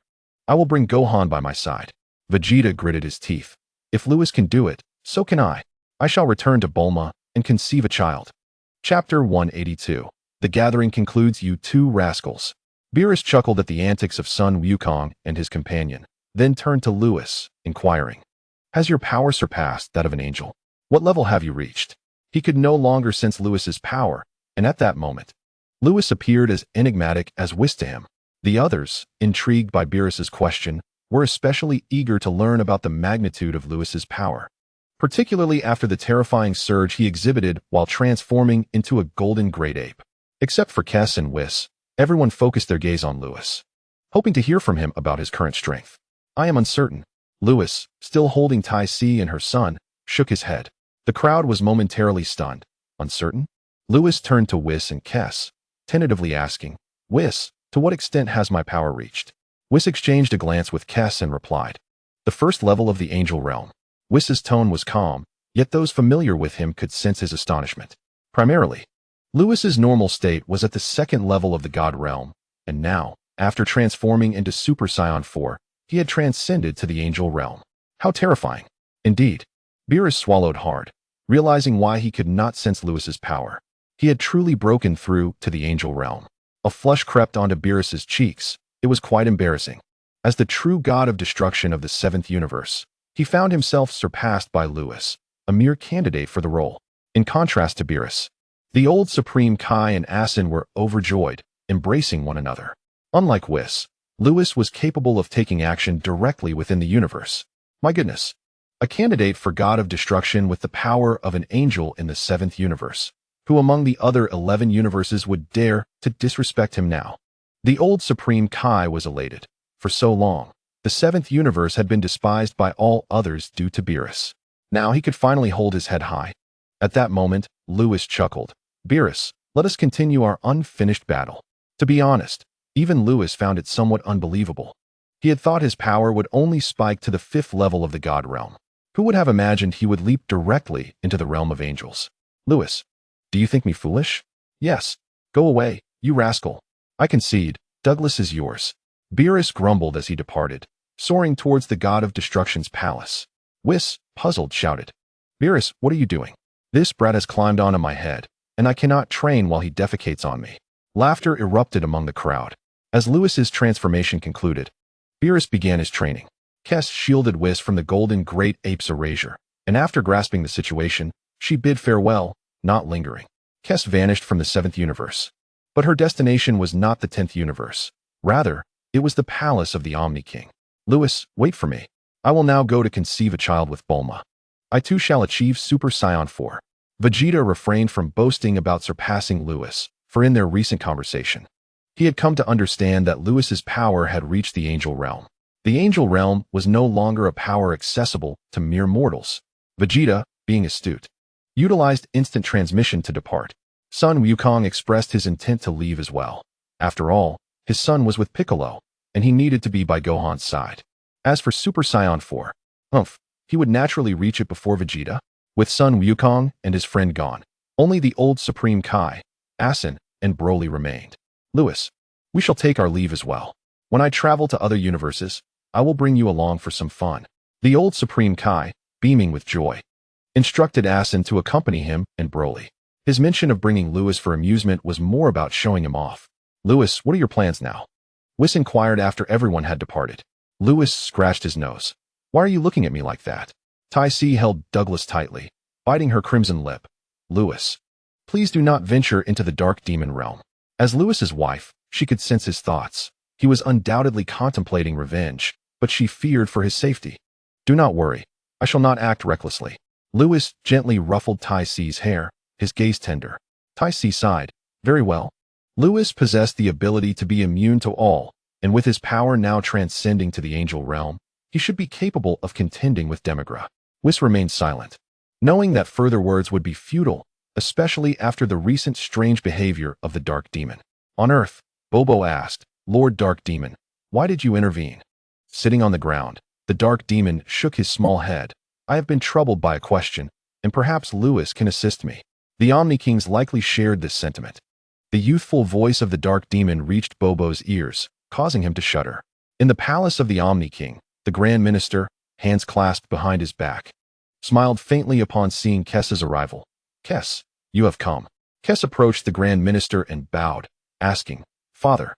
I will bring Gohan by my side. Vegeta gritted his teeth. If Lewis can do it, so can I. I shall return to Bulma and conceive a child. Chapter 182. The gathering concludes, you two rascals. Beerus chuckled at the antics of Sun Wukong and his companion, then turned to Lewis, inquiring, has your power surpassed that of an angel? What level have you reached? He could no longer sense Lewis's power, and at that moment, Lewis appeared as enigmatic as Whis to him. The others, intrigued by Beerus's question, were especially eager to learn about the magnitude of Lewis's power, particularly after the terrifying surge he exhibited while transforming into a golden great ape. Except for Kess and Whis, everyone focused their gaze on Lewis, hoping to hear from him about his current strength. I am uncertain. Lewis, still holding Tai-Si and her son, shook his head. The crowd was momentarily stunned. Uncertain? Lewis turned to Whis and Kess, tentatively asking, Whis, to what extent has my power reached? Whis exchanged a glance with Kess and replied, the first level of the angel realm. Whis's tone was calm, yet those familiar with him could sense his astonishment. Primarily, Lewis's normal state was at the second level of the god realm, and now, after transforming into Super Saiyan 4, he had transcended to the angel realm. How terrifying. Indeed, Beerus swallowed hard, realizing why he could not sense Lewis's power. He had truly broken through to the angel realm. A flush crept onto Beerus's cheeks. It was quite embarrassing. As the true god of destruction of the seventh universe, he found himself surpassed by Lewis, a mere candidate for the role. In contrast to Beerus, the old Supreme Kai and Asin were overjoyed, embracing one another. Unlike Whis, Lewis was capable of taking action directly within the universe. My goodness, a candidate for god of destruction with the power of an angel in the seventh universe. Who among the other 11 universes would dare to disrespect him now? The old Supreme Kai was elated. For so long, the seventh universe had been despised by all others due to Beerus. Now he could finally hold his head high. At that moment, Lewis chuckled. Beerus, let us continue our unfinished battle. To be honest, even Lewis found it somewhat unbelievable. He had thought his power would only spike to the fifth level of the god realm. Who would have imagined he would leap directly into the realm of angels? Lewis, do you think me foolish? Yes. Go away, you rascal. I concede, Douglas is yours. Beerus grumbled as he departed, soaring towards the god of destruction's palace. Whis, puzzled, shouted, Beerus, what are you doing? This brat has climbed onto my head, and I cannot train while he defecates on me. Laughter erupted among the crowd. As Lewis's transformation concluded, Beerus began his training. Kess shielded Whis from the golden great ape's erasure, and after grasping the situation, she bid farewell, not lingering. Kess vanished from the seventh universe. But her destination was not the 10th universe. Rather, it was the palace of the Omni-King. Lewis, wait for me. I will now go to conceive a child with Bulma. I too shall achieve Super Saiyan 4. Vegeta refrained from boasting about surpassing Lewis, for in their recent conversation, he had come to understand that Lewis's power had reached the angel realm. The angel realm was no longer a power accessible to mere mortals. Vegeta, being astute, utilized instant transmission to depart. Sun Wukong expressed his intent to leave as well. After all, his son was with Piccolo, and he needed to be by Gohan's side. As for Super Saiyan 4, he would naturally reach it before Vegeta. With Sun Wukong and his friend gone, only the old Supreme Kai, Asin, and Broly remained. Lewis, we shall take our leave as well. When I travel to other universes, I will bring you along for some fun. The old Supreme Kai, beaming with joy, instructed Asin to accompany him and Broly. His mention of bringing Lewis for amusement was more about showing him off. Lewis, what are your plans now? Whis inquired after everyone had departed. Lewis scratched his nose. Why are you looking at me like that? Tai Si held Douglas tightly, biting her crimson lip. Lewis, please do not venture into the dark demon realm. As Lewis's wife, she could sense his thoughts. He was undoubtedly contemplating revenge, but she feared for his safety. Do not worry. I shall not act recklessly. Lewis gently ruffled Tai Si's hair, his gaze tender. Tai Si sighed. Very well. Lewis possessed the ability to be immune to all, and with his power now transcending to the angel realm, he should be capable of contending with Demigra. Whis remained silent, knowing that further words would be futile, especially after the recent strange behavior of the Dark Demon. On Earth, Bobo asked, Lord Dark Demon, why did you intervene? Sitting on the ground, the Dark Demon shook his small head. I have been troubled by a question, and perhaps Lewis can assist me. The Omni-Kings likely shared this sentiment. The youthful voice of the Dark Demon reached Bobo's ears, causing him to shudder. In the palace of the Omni-King, the Grand Minister, hands clasped behind his back, smiled faintly upon seeing Kessa's arrival. Kess, you have come. Kess approached the Grand Minister and bowed, asking, Father,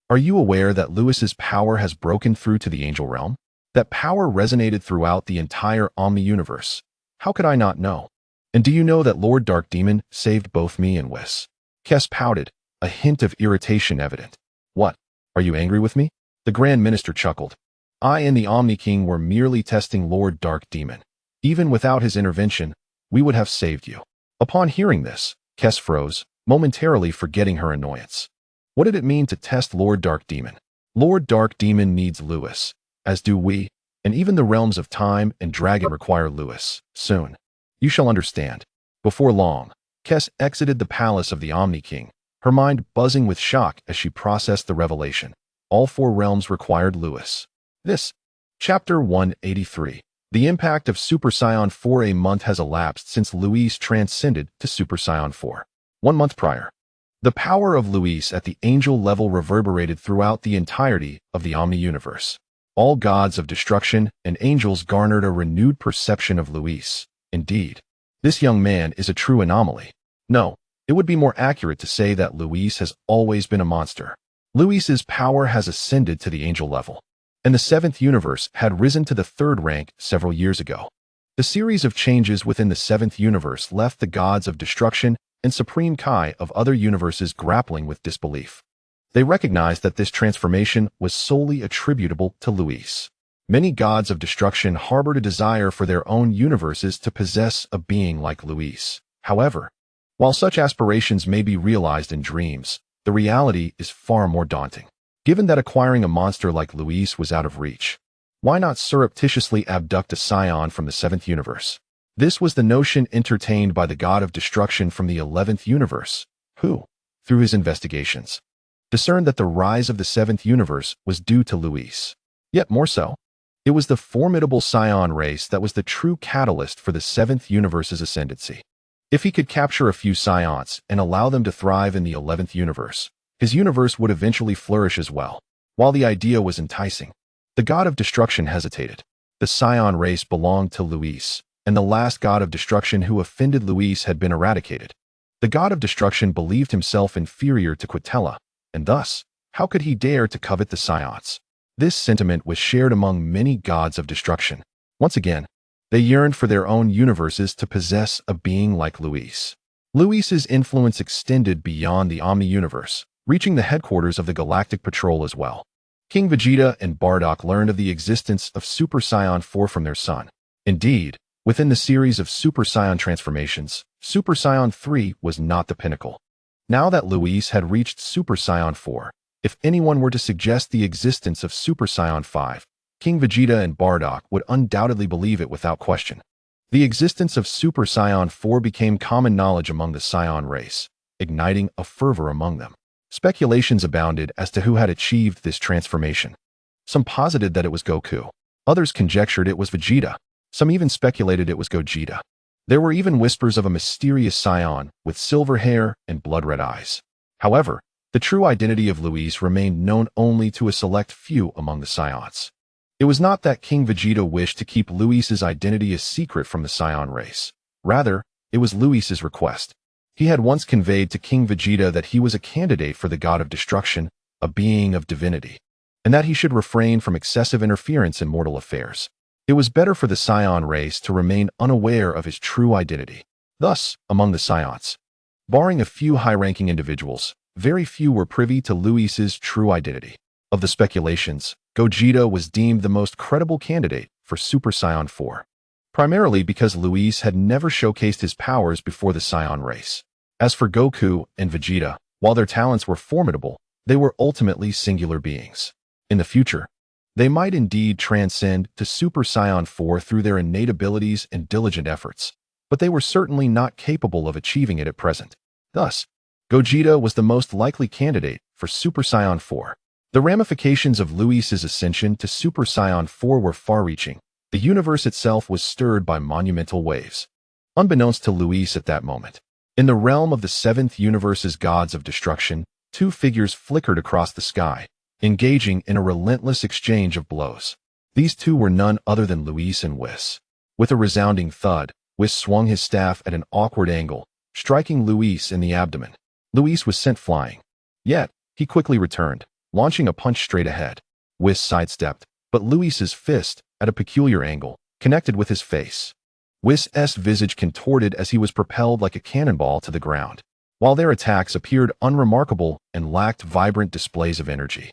are you aware that Lewis's power has broken through to the angel realm? That power resonated throughout the entire Omni-Universe. How could I not know? And do you know that Lord Dark Demon saved both me and Whis? Kess pouted, a hint of irritation evident. What? Are you angry with me? The Grand Minister chuckled. I and the Omni-King were merely testing Lord Dark Demon. Even without his intervention, we would have saved you. Upon hearing this, Kess froze, momentarily forgetting her annoyance. What did it mean to test Lord Dark Demon? Lord Dark Demon needs Lewis, as do we, and even the realms of time and dragon require Lewis. Soon, you shall understand. Before long, Kess exited the palace of the Omni-King, her mind buzzing with shock as she processed the revelation. All four realms required Lewis. This, Chapter 183. The impact of Super Saiyan 4. A month has elapsed since Luis transcended to Super Saiyan 4. 1 month prior. The power of Luis at the angel level reverberated throughout the entirety of the Omni-Universe. All gods of destruction and angels garnered a renewed perception of Luis. Indeed, this young man is a true anomaly. No, it would be more accurate to say that Luis has always been a monster. Luis's power has ascended to the angel level, and the 7th universe had risen to the 3rd rank several years ago. The series of changes within the 7th universe left the gods of destruction and Supreme Kai of other universes grappling with disbelief. They recognized that this transformation was solely attributable to Luis. Many gods of destruction harbored a desire for their own universes to possess a being like Luis. However, while such aspirations may be realized in dreams, the reality is far more daunting. Given that acquiring a monster like Luis was out of reach, why not surreptitiously abduct a Saiyan from the 7th universe? This was the notion entertained by the god of destruction from the 11th universe, who, through his investigations, discerned that the rise of the 7th universe was due to Luis. Yet more so, it was the formidable Saiyan race that was the true catalyst for the 7th universe's ascendancy. If he could capture a few Saiyans and allow them to thrive in the 11th universe, his universe would eventually flourish as well. While the idea was enticing, the god of destruction hesitated. The Saiyan race belonged to Luis, and the last god of destruction who offended Luis had been eradicated. The god of destruction believed himself inferior to Quitella, and thus, how could he dare to covet the Saiyans? This sentiment was shared among many gods of destruction. Once again, they yearned for their own universes to possess a being like Luis. Luis's influence extended beyond the Omni-Universe, reaching the headquarters of the Galactic Patrol as well. King Vegeta and Bardock learned of the existence of Super Saiyan 4 from their son. Indeed, within the series of Super Saiyan transformations, Super Saiyan 3 was not the pinnacle. Now that Luis had reached Super Saiyan 4, if anyone were to suggest the existence of Super Saiyan 5, King Vegeta and Bardock would undoubtedly believe it without question. The existence of Super Saiyan 4 became common knowledge among the Saiyan race, igniting a fervor among them. Speculations abounded as to who had achieved this transformation. Some posited that it was Goku. Others conjectured it was Vegeta. Some even speculated it was Gogeta. There were even whispers of a mysterious Saiyan with silver hair and blood-red eyes. However, The true identity of Luis remained known only to a select few among the Saiyans. It was not that King Vegeta wished to keep Luis's identity a secret from the Saiyan race. Rather, it was Luis's request. He had once conveyed to King Vegeta that he was a candidate for the god of destruction, a being of divinity, and that he should refrain from excessive interference in mortal affairs. It was better for the Saiyan race to remain unaware of his true identity. Thus, among the Saiyans, barring a few high-ranking individuals, very few were privy to Luis's true identity. Of the speculations, Gogeta was deemed the most credible candidate for Super Saiyan 4, primarily because Luis had never showcased his powers before the Saiyan race. As for Goku and Vegeta, while their talents were formidable, they were ultimately singular beings. In the future, they might indeed transcend to Super Saiyan 4 through their innate abilities and diligent efforts, but they were certainly not capable of achieving it at present. Thus, Gogeta was the most likely candidate for Super Saiyan 4. The ramifications of Luis's ascension to Super Saiyan 4 were far-reaching. The universe itself was stirred by monumental waves. Unbeknownst to Luis at that moment, in the realm of the seventh universe's gods of destruction, two figures flickered across the sky, engaging in a relentless exchange of blows. These two were none other than Beerus and Whis. With a resounding thud, Whis swung his staff at an awkward angle, striking Luis in the abdomen. Luis was sent flying. Yet, he quickly returned, launching a punch straight ahead. Whis sidestepped, but Luis's fist, at a peculiar angle, connected with his face. Whis' visage contorted as he was propelled like a cannonball to the ground, while their attacks appeared unremarkable and lacked vibrant displays of energy.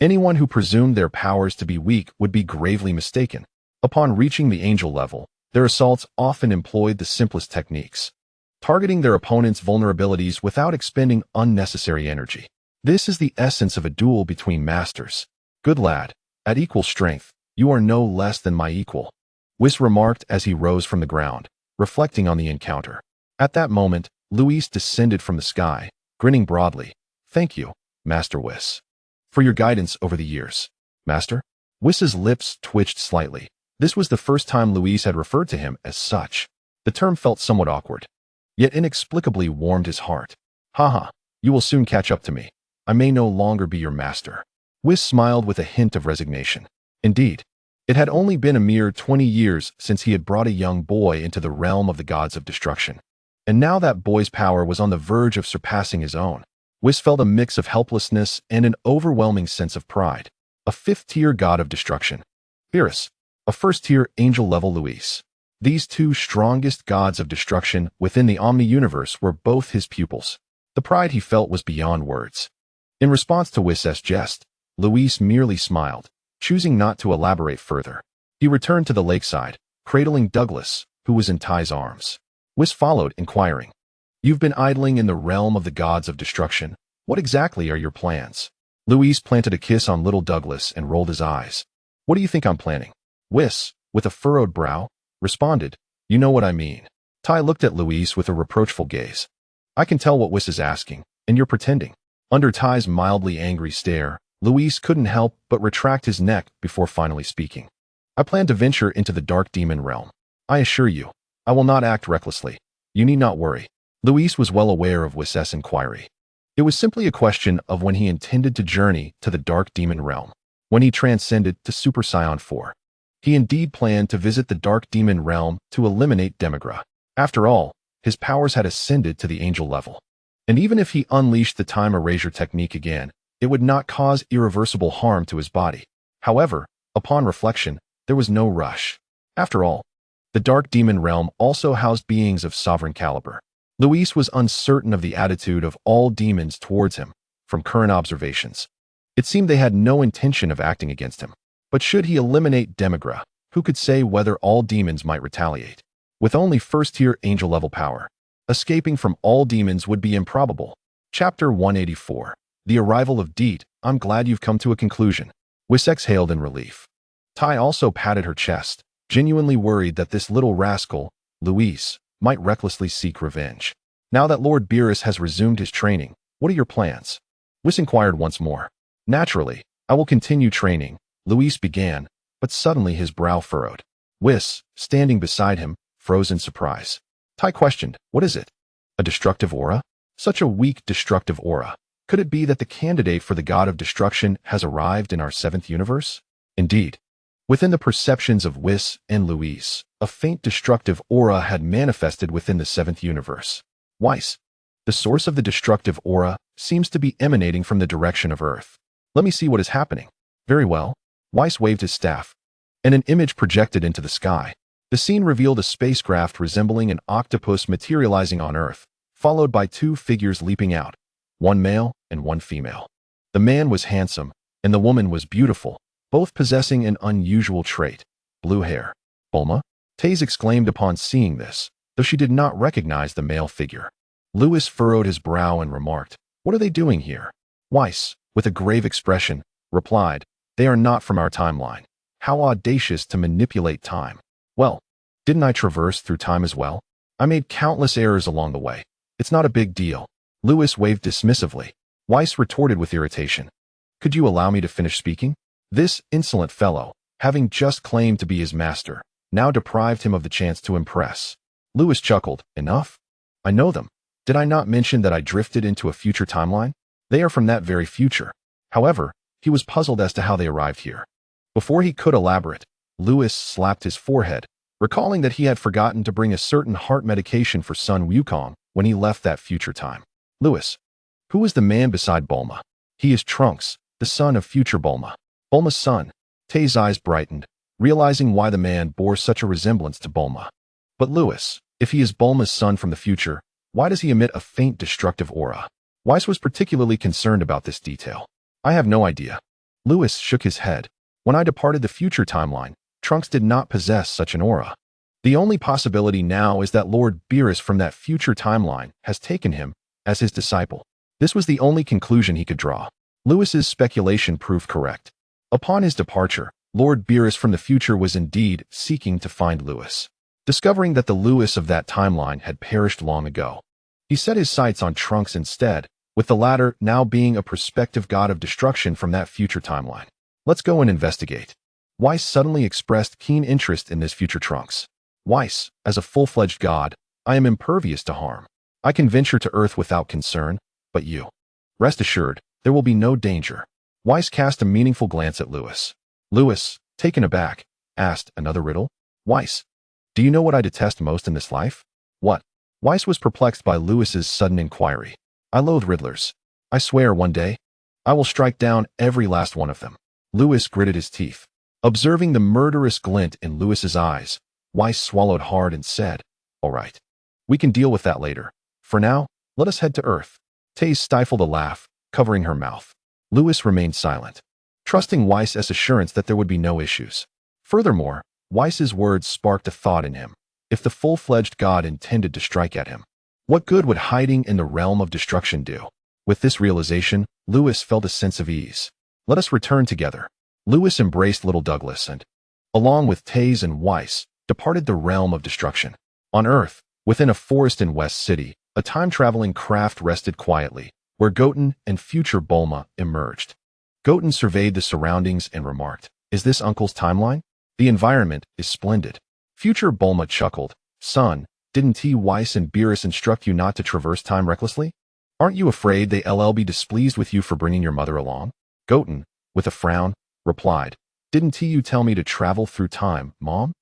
Anyone who presumed their powers to be weak would be gravely mistaken. Upon reaching the angel level, their assaults often employed the simplest techniques, targeting their opponent's vulnerabilities without expending unnecessary energy. This is the essence of a duel between masters. Good lad, at equal strength, you are no less than my equal, Whis remarked as he rose from the ground, reflecting on the encounter. At that moment, Luis descended from the sky, grinning broadly. Thank you, Master Whis, for your guidance over the years. Master? Whis's lips twitched slightly. This was the first time Luis had referred to him as such. The term felt somewhat awkward, yet inexplicably warmed his heart. Haha, you will soon catch up to me. I may no longer be your master. Whis smiled with a hint of resignation. Indeed, it had only been a mere 20 years since he had brought a young boy into the realm of the gods of destruction. And now that boy's power was on the verge of surpassing his own. Whis felt a mix of helplessness and an overwhelming sense of pride. A fifth-tier god of destruction, Beerus, a first-tier angel-level Luis. These two strongest gods of destruction within the Omni-universe were both his pupils. The pride he felt was beyond words. In response to Whis' jest, Luis merely smiled, choosing not to elaborate further. He returned to the lakeside, cradling Douglas, who was in Ty's arms. Whis followed, inquiring, You've been idling in the realm of the gods of destruction. What exactly are your plans? Luis planted a kiss on little Douglas and rolled his eyes. What do you think I'm planning? Whis, with a furrowed brow, responded, You know what I mean. Ty looked at Luis with a reproachful gaze. I can tell what Whis is asking, and you're pretending. Under Ty's mildly angry stare, Luis couldn't help but retract his neck before finally speaking. I plan to venture into the dark demon realm. I assure you, I will not act recklessly. You need not worry. Luis was well aware of Whis' inquiry. It was simply a question of when he intended to journey to the dark demon realm. When he transcended to Super Saiyan 4. He indeed planned to visit the dark demon realm to eliminate Demigra. After all, his powers had ascended to the angel level. And even if he unleashed the time erasure technique again, it would not cause irreversible harm to his body. However, upon reflection, there was no rush. After all, the dark demon realm also housed beings of sovereign caliber. Luis was uncertain of the attitude of all demons towards him, from current observations. It seemed they had no intention of acting against him. But should he eliminate Demigra, who could say whether all demons might retaliate? With only first-tier angel-level power, escaping from all demons would be improbable. Chapter 184. The arrival of Deet. I'm glad you've come to a conclusion. Whis exhaled in relief. Ty also patted her chest, genuinely worried that this little rascal, Luis, might recklessly seek revenge. Now that Lord Beerus has resumed his training, what are your plans? Whis inquired once more. Naturally, I will continue training, Luis began, but suddenly his brow furrowed. Whis, standing beside him, froze in surprise. Ty questioned, What is it? A destructive aura? Such a weak destructive aura. Could it be that the candidate for the god of destruction has arrived in our seventh universe? Indeed. Within the perceptions of Whis and Louise, a faint destructive aura had manifested within the seventh universe. Whis. The source of the destructive aura seems to be emanating from the direction of Earth. Let me see what is happening. Very well. Whis waved his staff, and an image projected into the sky. The scene revealed a spacecraft resembling an octopus materializing on Earth, followed by two figures leaping out, one male and one female. The man was handsome, and the woman was beautiful, both possessing an unusual trait, blue hair. Bulma? Taze exclaimed upon seeing this, though she did not recognize the male figure. Louis furrowed his brow and remarked, "What are they doing here?" Whis, with a grave expression, replied, "They are not from our timeline. How audacious to manipulate time. Well, didn't I traverse through time as well? I made countless errors along the way. It's not a big deal." Louis waved dismissively. Whis retorted with irritation, "Could you allow me to finish speaking?" This insolent fellow, having just claimed to be his master, now deprived him of the chance to impress. Louis chuckled, "Enough? I know them. Did I not mention that I drifted into a future timeline? They are from that very future." However, he was puzzled as to how they arrived here. Before he could elaborate, Louis slapped his forehead, recalling that he had forgotten to bring a certain heart medication for Sun Wukong when he left that future time. "Louis, who is the man beside Bulma?" "He is Trunks, the son of future Bulma." "Bulma's son?" Tae's eyes brightened, realizing why the man bore such a resemblance to Bulma. "But Louis, if he is Bulma's son from the future, why does he emit a faint destructive aura?" Whis was particularly concerned about this detail. "I have no idea." Louis shook his head. "When I departed the future timeline, Trunks did not possess such an aura. The only possibility now is that Lord Beerus from that future timeline has taken him as his disciple." This was the only conclusion he could draw. Louis's speculation proved correct. Upon his departure, Lord Beerus from the future was indeed seeking to find Louis. Discovering that the Louis of that timeline had perished long ago, he set his sights on Trunks instead, with the latter now being a prospective god of destruction from that future timeline. "Let's go and investigate." Whis suddenly expressed keen interest in this future Trunks. "Whis, as a full-fledged god, I am impervious to harm. I can venture to Earth without concern, but you. Rest assured, there will be no danger." Whis cast a meaningful glance at Louis. Louis, taken aback, asked another riddle. "Whis, do you know what I detest most in this life?" "What?" Whis was perplexed by Louis's sudden inquiry. "I loathe riddlers. I swear one day, I will strike down every last one of them." Louis gritted his teeth. Observing the murderous glint in Louis's eyes, Whis swallowed hard and said, "All right. We can deal with that later. For now, let us head to Earth." Taze stifled a laugh, covering her mouth. Louis remained silent, trusting Whis' assurance that there would be no issues. Furthermore, Whis' words sparked a thought in him. If the full-fledged god intended to strike at him, what good would hiding in the realm of destruction do? With this realization, Louis felt a sense of ease. "Let us return together." Louis embraced little Douglas and, along with Taze and Whis, departed the realm of destruction. On Earth, within a forest in West City, a time-traveling craft rested quietly, where Goten and future Bulma emerged. Goten surveyed the surroundings and remarked, "Is this Uncle's timeline? The environment is splendid." Future Bulma chuckled, "Son, didn't T. Whis and Beerus instruct you not to traverse time recklessly? Aren't you afraid they'll be displeased with you for bringing your mother along?" Goten, with a frown, replied, "Didn't you tell me to travel through time, Mom?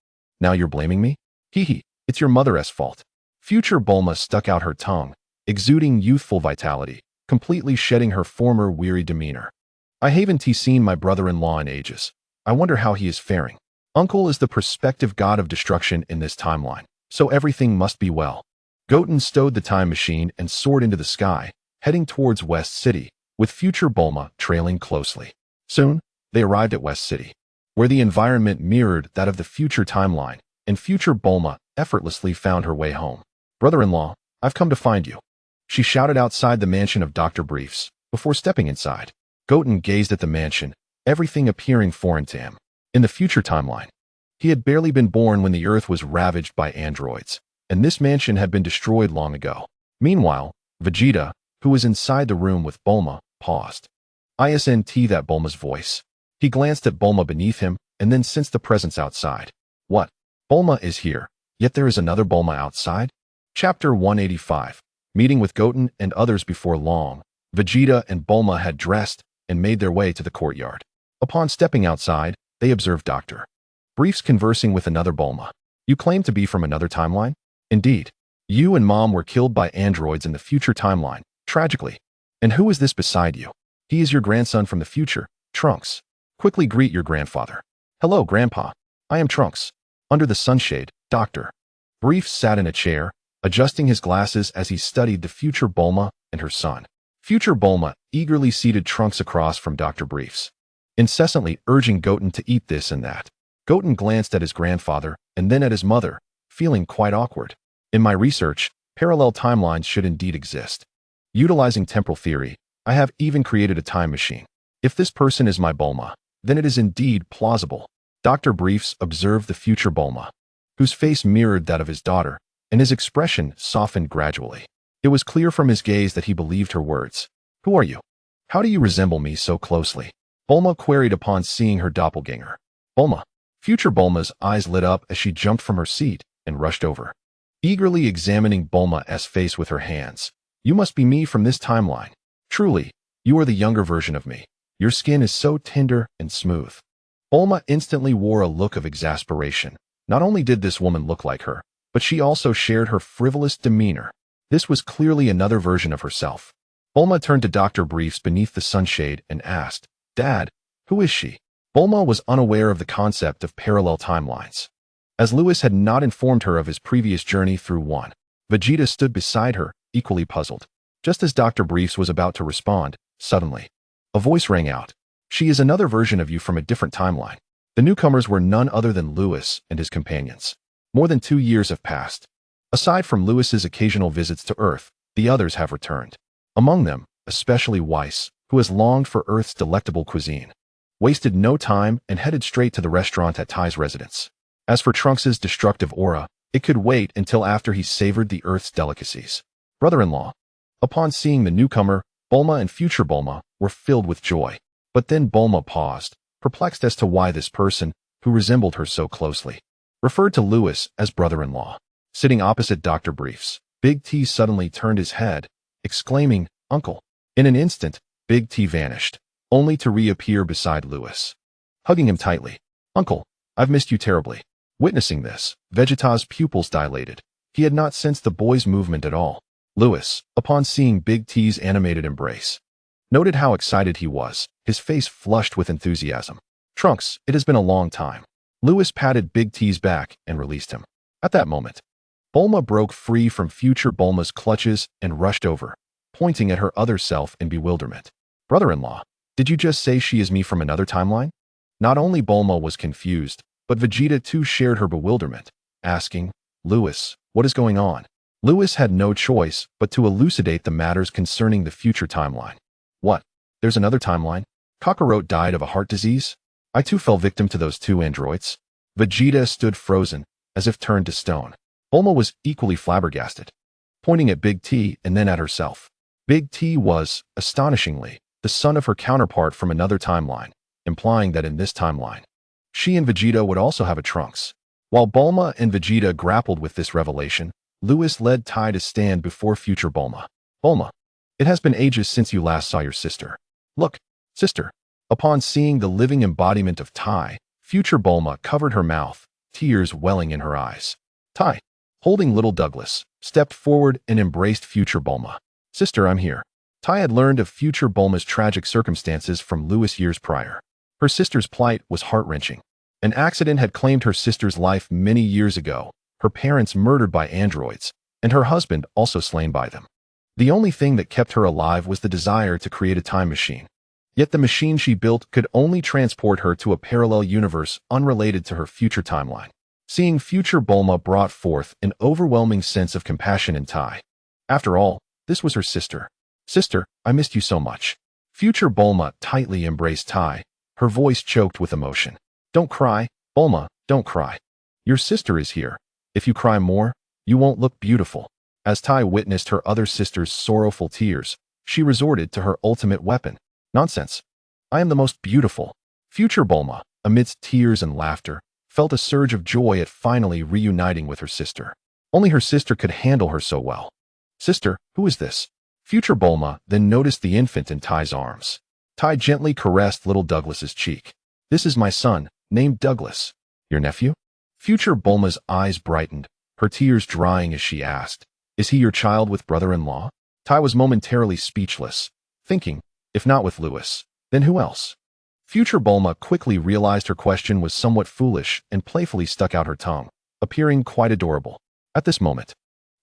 Now you're blaming me? Hee, it's your mother's fault." Future Bulma stuck out her tongue, exuding youthful vitality, completely shedding her former weary demeanor. "I haven't seen my brother-in-law in ages. I wonder how he is faring. Uncle is the prospective god of destruction in this timeline, so everything must be well." Goten stowed the time machine and soared into the sky, heading towards West City, with future Bulma trailing closely. Soon, they arrived at West City, where the environment mirrored that of the future timeline, and future Bulma effortlessly found her way home. "Brother-in-law, I've come to find you," she shouted outside the mansion of Dr. Briefs, before stepping inside. Goten gazed at the mansion, everything appearing foreign to him. In the future timeline, he had barely been born when the Earth was ravaged by androids, and this mansion had been destroyed long ago. Meanwhile, Vegeta, who was inside the room with Bulma, paused. "Isn't that Bulma's voice?" He glanced at Bulma beneath him, and then sensed the presence outside. "What? Bulma is here, yet there is another Bulma outside?" Chapter 185. Meeting with Goten and others. Before long, Vegeta and Bulma had dressed and made their way to the courtyard. Upon stepping outside, they observed Dr. Briefs conversing with another Bulma. You claim to be from another timeline? Indeed. You and Mom were killed by androids in the future timeline, tragically. And who is this beside you? He is your grandson from the future, Trunks. Quickly greet your grandfather. Hello, Grandpa. I am Trunks. Under the sunshade, Dr. Briefs sat in a chair, adjusting his glasses as he studied the future Bulma and her son. Future Bulma eagerly seated Trunks across from Dr. Briefs, incessantly urging Goten to eat this and that. Goten glanced at his grandfather and then at his mother, feeling quite awkward. In my research, parallel timelines should indeed exist. Utilizing temporal theory, I have even created a time machine. If this person is my Bulma, then it is indeed plausible. Dr. Briefs observed the future Bulma, whose face mirrored that of his daughter, and his expression softened gradually. It was clear from his gaze that he believed her words. Who are you? How do you resemble me so closely? Bulma queried upon seeing her doppelganger. Bulma. Future Bulma's eyes lit up as she jumped from her seat and rushed over, eagerly examining Bulma's face with her hands. You must be me from this timeline. Truly, you are the younger version of me. Your skin is so tender and smooth. Bulma instantly wore a look of exasperation. Not only did this woman look like her, but she also shared her frivolous demeanor. This was clearly another version of herself. Bulma turned to Dr. Briefs beneath the sunshade and asked, Dad, who is she? Bulma was unaware of the concept of parallel timelines, as Lewis had not informed her of his previous journey through one. Vegeta stood beside her, equally puzzled. Just as Dr. Briefs was about to respond, suddenly, a voice rang out. She is another version of you from a different timeline. The newcomers were none other than Lewis and his companions. More than 2 years have passed. Aside from Lewis's occasional visits to Earth, the others have returned. Among them, especially Whis, who has longed for Earth's delectable cuisine, wasted no time and headed straight to the restaurant at Tai's residence. As for Trunks's destructive aura, it could wait until after he savored the Earth's delicacies. Brother-in-law. Upon seeing the newcomer, Bulma and future Bulma were filled with joy. But then Bulma paused, perplexed as to why this person, who resembled her so closely, referred to Lewis as brother-in-law. Sitting opposite Dr. Briefs, Big T suddenly turned his head, exclaiming, Uncle. In an instant, Big T vanished, only to reappear beside Lewis, hugging him tightly. Uncle, I've missed you terribly. Witnessing this, Vegeta's pupils dilated. He had not sensed the boy's movement at all. Lewis, upon seeing Big T's animated embrace, noted how excited he was, his face flushed with enthusiasm. Trunks, it has been a long time. Lewis patted Big T's back and released him. At that moment, Bulma broke free from future Bulma's clutches and rushed over, pointing at her other self in bewilderment. Brother-in-law, did you just say she is me from another timeline? Not only Bulma was confused, but Vegeta too shared her bewilderment, asking, Lewis, what is going on? Lewis had no choice but to elucidate the matters concerning the future timeline. What? There's another timeline? Kakarot died of a heart disease? I too fell victim to those 2 androids? Vegeta stood frozen, as if turned to stone. Bulma was equally flabbergasted, pointing at Big T and then at herself. Big T was, astonishingly, the son of her counterpart from another timeline, implying that in this timeline, she and Vegeta would also have a Trunks. While Bulma and Vegeta grappled with this revelation, Lewis led Tai to stand before future Bulma. Bulma, it has been ages since you last saw your sister. Look, sister. Upon seeing the living embodiment of Tai, future Bulma covered her mouth, tears welling in her eyes. Tai, holding little Douglas, stepped forward and embraced future Bulma. Sister, I'm here. Tai had learned of future Bulma's tragic circumstances from Lewis years prior. Her sister's plight was heart-wrenching. An accident had claimed her sister's life many years ago, her parents murdered by androids, and her husband also slain by them. The only thing that kept her alive was the desire to create a time machine. Yet the machine she built could only transport her to a parallel universe unrelated to her future timeline. Seeing future Bulma brought forth an overwhelming sense of compassion in Tai. After all, this was her sister. Sister, I missed you so much. Future Bulma tightly embraced Tai, her voice choked with emotion. Don't cry, Bulma, don't cry. Your sister is here. If you cry more, you won't look beautiful. As Tai witnessed her other sister's sorrowful tears, she resorted to her ultimate weapon. Nonsense. I am the most beautiful. Future Bulma, amidst tears and laughter, felt a surge of joy at finally reuniting with her sister. Only her sister could handle her so well. Sister, who is this? Future Bulma then noticed the infant in Ty's arms. Ty gently caressed little Douglas's cheek. "This is my son, named Douglas. Your nephew?" Future Bulma's eyes brightened, her tears drying as she asked, "Is he your child with brother-in-law?" Ty was momentarily speechless, thinking, if not with Lewis, then who else? Future Bulma quickly realized her question was somewhat foolish and playfully stuck out her tongue, appearing quite adorable. At this moment,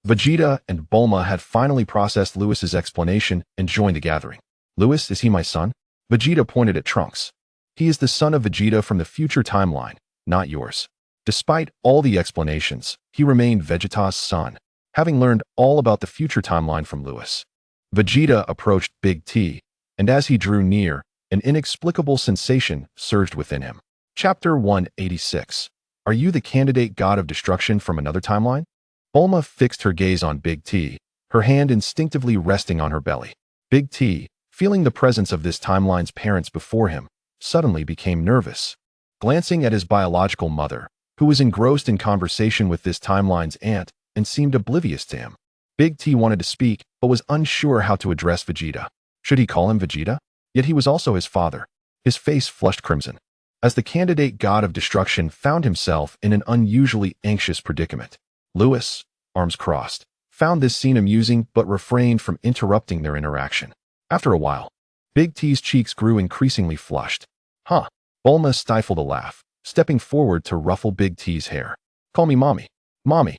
Vegeta and Bulma had finally processed Lewis's explanation and joined the gathering. "Lewis, is he my son?" Vegeta pointed at Trunks. "He is the son of Vegeta from the future timeline, not yours." Despite all the explanations, he remained Vegeta's son, having learned all about the future timeline from Lewis. Vegeta approached Big T, and as he drew near, an inexplicable sensation surged within him. Chapter 186. Are you the candidate god of destruction from another timeline? Bulma fixed her gaze on Big T, her hand instinctively resting on her belly. Big T, feeling the presence of this timeline's parents before him, suddenly became nervous. Glancing at his biological mother, who was engrossed in conversation with this timeline's aunt and seemed oblivious to him, Big T wanted to speak but was unsure how to address Vegeta. Should he call him Vegeta? Yet he was also his father. His face flushed crimson, as the candidate god of destruction found himself in an unusually anxious predicament. Lewis, arms crossed, found this scene amusing but refrained from interrupting their interaction. After a while, Big T's cheeks grew increasingly flushed. "Huh." Bulma stifled a laugh, stepping forward to ruffle Big T's hair. "Call me Mommy." "Mommy."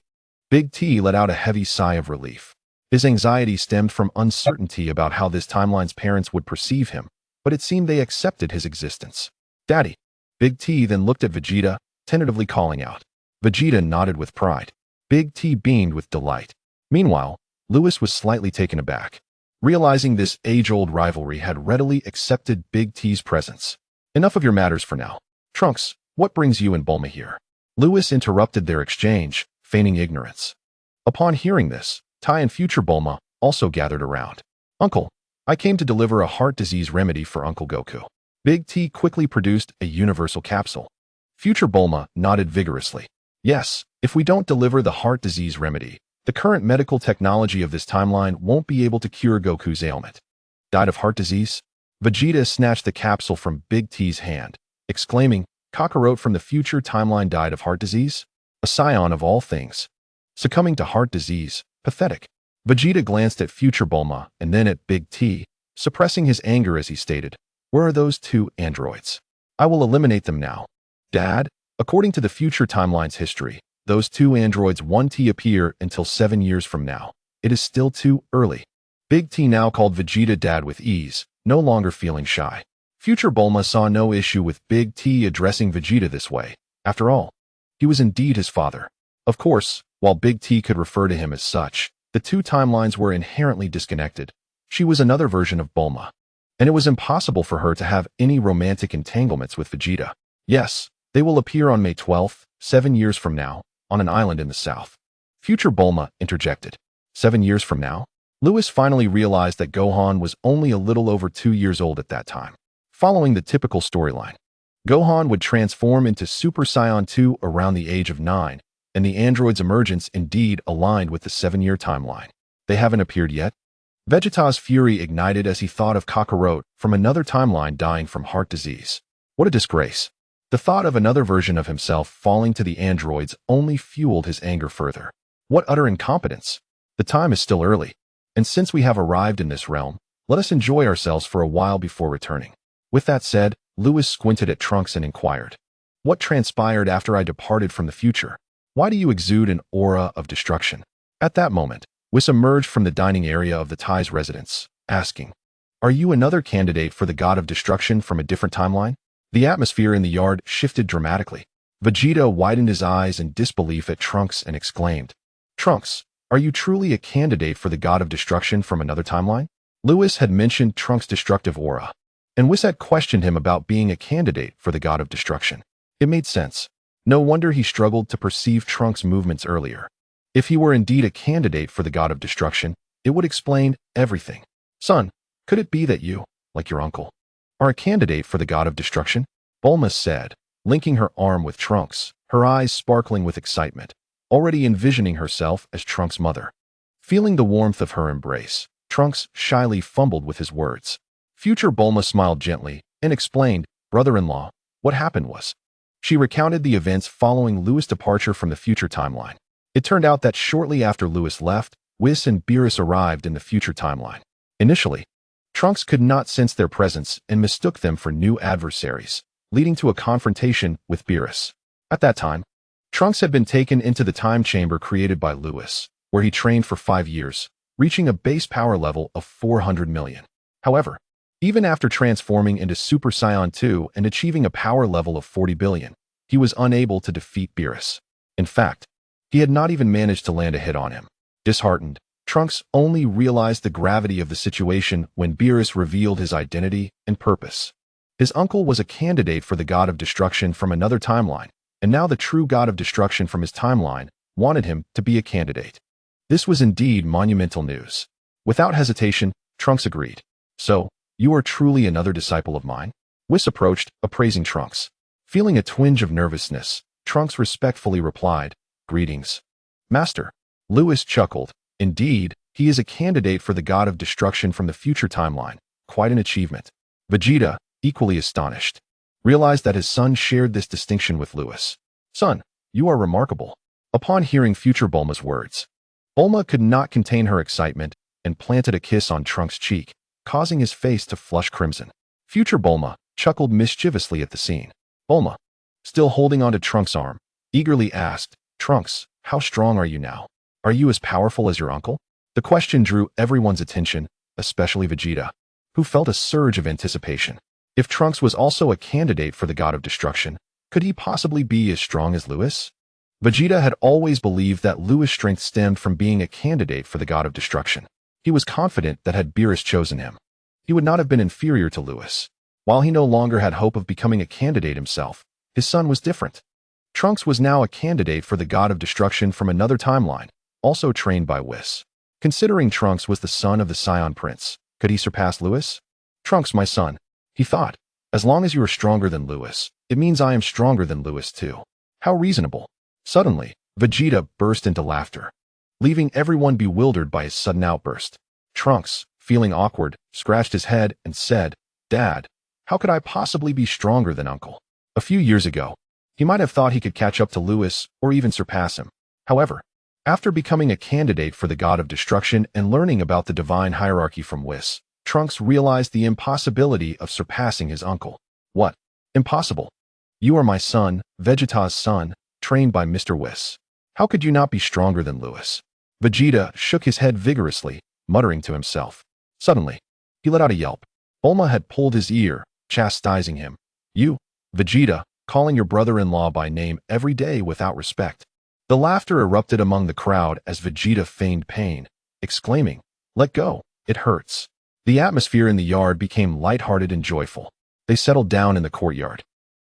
Big T let out a heavy sigh of relief. His anxiety stemmed from uncertainty about how this timeline's parents would perceive him, but it seemed they accepted his existence. "Daddy." Big T then looked at Vegeta, tentatively calling out. Vegeta nodded with pride. Big T beamed with delight. Meanwhile, Lewis was slightly taken aback, realizing this age-old rivalry had readily accepted Big T's presence. "Enough of your matters for now. Trunks, what brings you and Bulma here?" Lewis interrupted their exchange, feigning ignorance. Upon hearing this, Ty and future Bulma also gathered around. "Uncle, I came to deliver a heart disease remedy for Uncle Goku." Big T quickly produced a universal capsule. Future Bulma nodded vigorously. "Yes, if we don't deliver the heart disease remedy, the current medical technology of this timeline won't be able to cure Goku's ailment." "Died of heart disease?" Vegeta snatched the capsule from Big T's hand, exclaiming, "Kakarot from the future timeline died of heart disease? A Saiyan of all things. Succumbing to heart disease. Pathetic." Vegeta glanced at future Bulma and then at Big T, suppressing his anger as he stated, "Where are those two androids? I will eliminate them now." "Dad, according to the future timeline's history, those two androids won't appear until 7 years from now. It is still too early." Big T now called Vegeta Dad with ease, no longer feeling shy. Future Bulma saw no issue with Big T addressing Vegeta this way. After all, he was indeed his father. Of course, while Big T could refer to him as such, the two timelines were inherently disconnected. She was another version of Bulma, and it was impossible for her to have any romantic entanglements with Vegeta. Yes, they will appear on May 12th, 7 years from now, on an island in the south. Future Bulma interjected. 7 years from now? Lewis finally realized that Gohan was only a little over 2 years old at that time. Following the typical storyline, Gohan would transform into Super Saiyan 2 around the age of 9, and the android's emergence indeed aligned with the 7-year timeline. They haven't appeared yet? Vegeta's fury ignited as he thought of Kakarot from another timeline dying from heart disease. What a disgrace. The thought of another version of himself falling to the androids only fueled his anger further. What utter incompetence. The time is still early, and since we have arrived in this realm, let us enjoy ourselves for a while before returning. With that said, Lewis squinted at Trunks and inquired, "What transpired after I departed from the future? Why do you exude an aura of destruction?" At that moment, Whis emerged from the dining area of the Ty's residence, asking, "Are you another candidate for the god of destruction from a different timeline?" The atmosphere in the yard shifted dramatically. Vegeta widened his eyes in disbelief at Trunks and exclaimed, "Trunks, are you truly a candidate for the god of destruction from another timeline?" Lewis had mentioned Trunks' destructive aura, and Whis had questioned him about being a candidate for the god of destruction. It made sense. No wonder he struggled to perceive Trunks' movements earlier. If he were indeed a candidate for the god of destruction, it would explain everything. "Son, could it be that you, like your uncle, are a candidate for the god of destruction?" Bulma said, linking her arm with Trunks, her eyes sparkling with excitement, already envisioning herself as Trunks' mother. Feeling the warmth of her embrace, Trunks shyly fumbled with his words. Future Bulma smiled gently and explained, "Brother-in-law, what happened was..." She recounted the events following Lewis' departure from the future timeline. It turned out that shortly after Lewis left, Whis and Beerus arrived in the future timeline. Initially, Trunks could not sense their presence and mistook them for new adversaries, leading to a confrontation with Beerus. At that time, Trunks had been taken into the time chamber created by Lewis, where he trained for 5 years, reaching a base power level of 400 million. However, even after transforming into Super Saiyan 2 and achieving a power level of 40 billion, he was unable to defeat Beerus. In fact, he had not even managed to land a hit on him. Disheartened, Trunks only realized the gravity of the situation when Beerus revealed his identity and purpose. His uncle was a candidate for the God of Destruction from another timeline, and now the true God of Destruction from his timeline wanted him to be a candidate. This was indeed monumental news. Without hesitation, Trunks agreed. "So, you are truly another disciple of mine?" Whis approached, appraising Trunks. Feeling a twinge of nervousness, Trunks respectfully replied, "Greetings, Master." Lewis chuckled. "Indeed, he is a candidate for the God of Destruction from the future timeline. Quite an achievement." Vegeta, equally astonished, realized that his son shared this distinction with Lewis. "Son, you are remarkable." Upon hearing future Bulma's words, Bulma could not contain her excitement and planted a kiss on Trunks' cheek, causing his face to flush crimson. Future Bulma chuckled mischievously at the scene. Bulma, still holding onto Trunks' arm, eagerly asked, "Trunks, how strong are you now? Are you as powerful as your uncle?" The question drew everyone's attention, especially Vegeta, who felt a surge of anticipation. If Trunks was also a candidate for the God of Destruction, could he possibly be as strong as Lewis? Vegeta had always believed that Lewis' strength stemmed from being a candidate for the God of Destruction. He was confident that had Beerus chosen him, he would not have been inferior to Lewis. While he no longer had hope of becoming a candidate himself, his son was different. Trunks was now a candidate for the God of Destruction from another timeline, also trained by Whis. Considering Trunks was the son of the Saiyan Prince, could he surpass Lewis? "Trunks, my son," he thought, "as long as you are stronger than Lewis, it means I am stronger than Lewis too." How reasonable. Suddenly, Vegeta burst into laughter, leaving everyone bewildered by his sudden outburst. Trunks, feeling awkward, scratched his head and said, "Dad, how could I possibly be stronger than Uncle?" A few years ago, he might have thought he could catch up to Lewis or even surpass him. However, after becoming a candidate for the God of Destruction and learning about the divine hierarchy from Whis, Trunks realized the impossibility of surpassing his uncle. "What? Impossible? You are my son, Vegeta's son, trained by Mr. Whis. How could you not be stronger than Lewis?" Vegeta shook his head vigorously, muttering to himself. Suddenly, he let out a yelp. Bulma had pulled his ear, chastising him. "You, Vegeta, calling your brother-in-law by name every day without respect." The laughter erupted among the crowd as Vegeta feigned pain, exclaiming, "Let go, it hurts." The atmosphere in the yard became lighthearted and joyful. They settled down in the courtyard.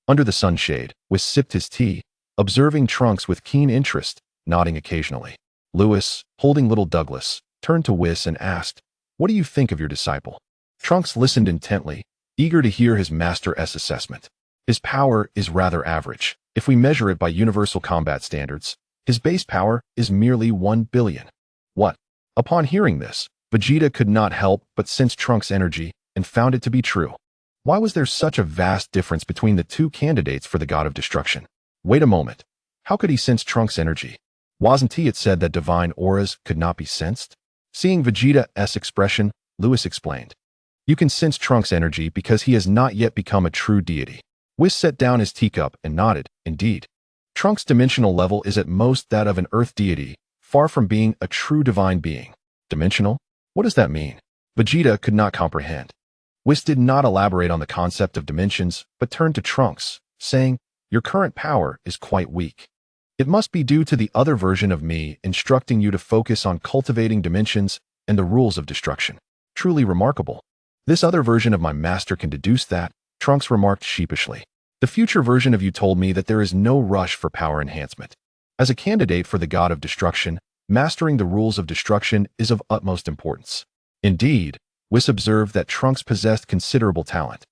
Under the sunshade, Whis sipped his tea, observing Trunks with keen interest, nodding occasionally. Lewis, holding little Douglas, turned to Whis and asked, "What do you think of your disciple?" Trunks listened intently, eager to hear his master's assessment. "His power is rather average. If we measure it by universal combat standards, his base power is merely 1 billion. What? Upon hearing this, Vegeta could not help but sense Trunks' energy and found it to be true. Why was there such a vast difference between the two candidates for the God of Destruction? Wait a moment. How could he sense Trunks' energy? Wasn't it said that divine auras could not be sensed? Seeing Vegeta's expression, Lewis explained, "You can sense Trunks' energy because he has not yet become a true deity." Whis set down his teacup and nodded. "Indeed. Trunks' dimensional level is at most that of an earth deity, far from being a true divine being." Dimensional? What does that mean? Vegeta could not comprehend. Whis did not elaborate on the concept of dimensions, but turned to Trunks, saying, "Your current power is quite weak. It must be due to the other version of me instructing you to focus on cultivating dimensions and the rules of destruction. Truly remarkable. This other version of my master can deduce that," Trunks remarked sheepishly. "The future version of you told me that there is no rush for power enhancement. As a candidate for the God of Destruction, mastering the rules of destruction is of utmost importance." Indeed, Whis observed that Trunks possessed considerable talent,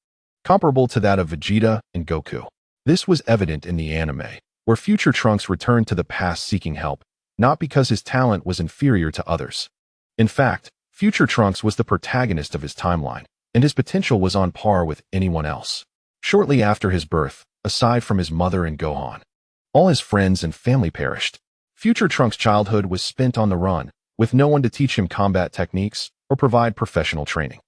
comparable to that of Vegeta and Goku. This was evident in the anime, where future Trunks returned to the past seeking help, not because his talent was inferior to others. In fact, Future Trunks was the protagonist of his timeline, and his potential was on par with anyone else. Shortly after his birth, aside from his mother and Gohan, all his friends and family perished. Future Trunks' childhood was spent on the run, with no one to teach him combat techniques or provide professional training.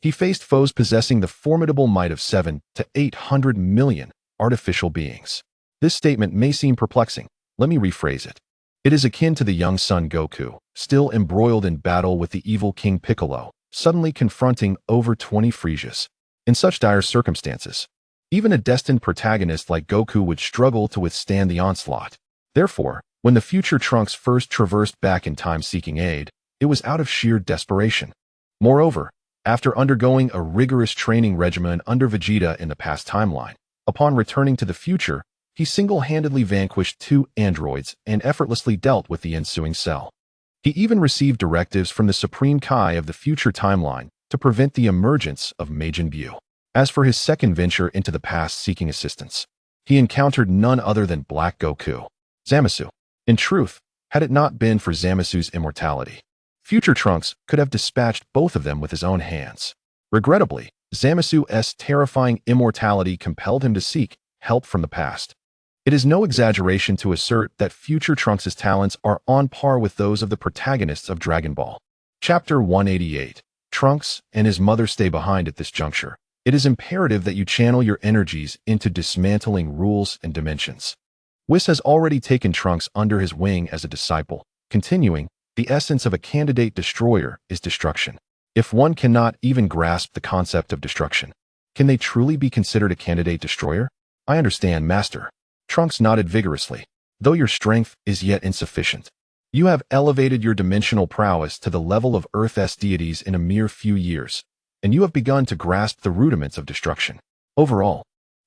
He faced foes possessing the formidable might of 7 to 800 million artificial beings. This statement may seem perplexing. Let me rephrase it. It is akin to the young son Goku, still embroiled in battle with the evil King Piccolo, suddenly confronting over 20 Friesias. In such dire circumstances, even a destined protagonist like Goku would struggle to withstand the onslaught. Therefore, when the future Trunks first traversed back in time seeking aid, it was out of sheer desperation. Moreover, after undergoing a rigorous training regimen under Vegeta in the past timeline, upon returning to the future, he single-handedly vanquished 2 androids and effortlessly dealt with the ensuing cell. He even received directives from the Supreme Kai of the future timeline to prevent the emergence of Majin Buu. As for his second venture into the past seeking assistance, he encountered none other than Black Goku, Zamasu. In truth, had it not been for Zamasu's immortality, Future Trunks could have dispatched both of them with his own hands. Regrettably, Zamasu's terrifying immortality compelled him to seek help from the past. It is no exaggeration to assert that Future Trunks' talents are on par with those of the protagonists of Dragon Ball. Chapter 188. Trunks and his mother stay behind at this juncture. It is imperative that you channel your energies into dismantling rules and dimensions. Whis has already taken Trunks under his wing as a disciple. Continuing, the essence of a candidate destroyer is destruction. If one cannot even grasp the concept of destruction, can they truly be considered a candidate destroyer? I understand, Master. Trunks nodded vigorously. Though your strength is yet insufficient, you have elevated your dimensional prowess to the level of Earth's deities in a mere few years, and you have begun to grasp the rudiments of destruction. Overall,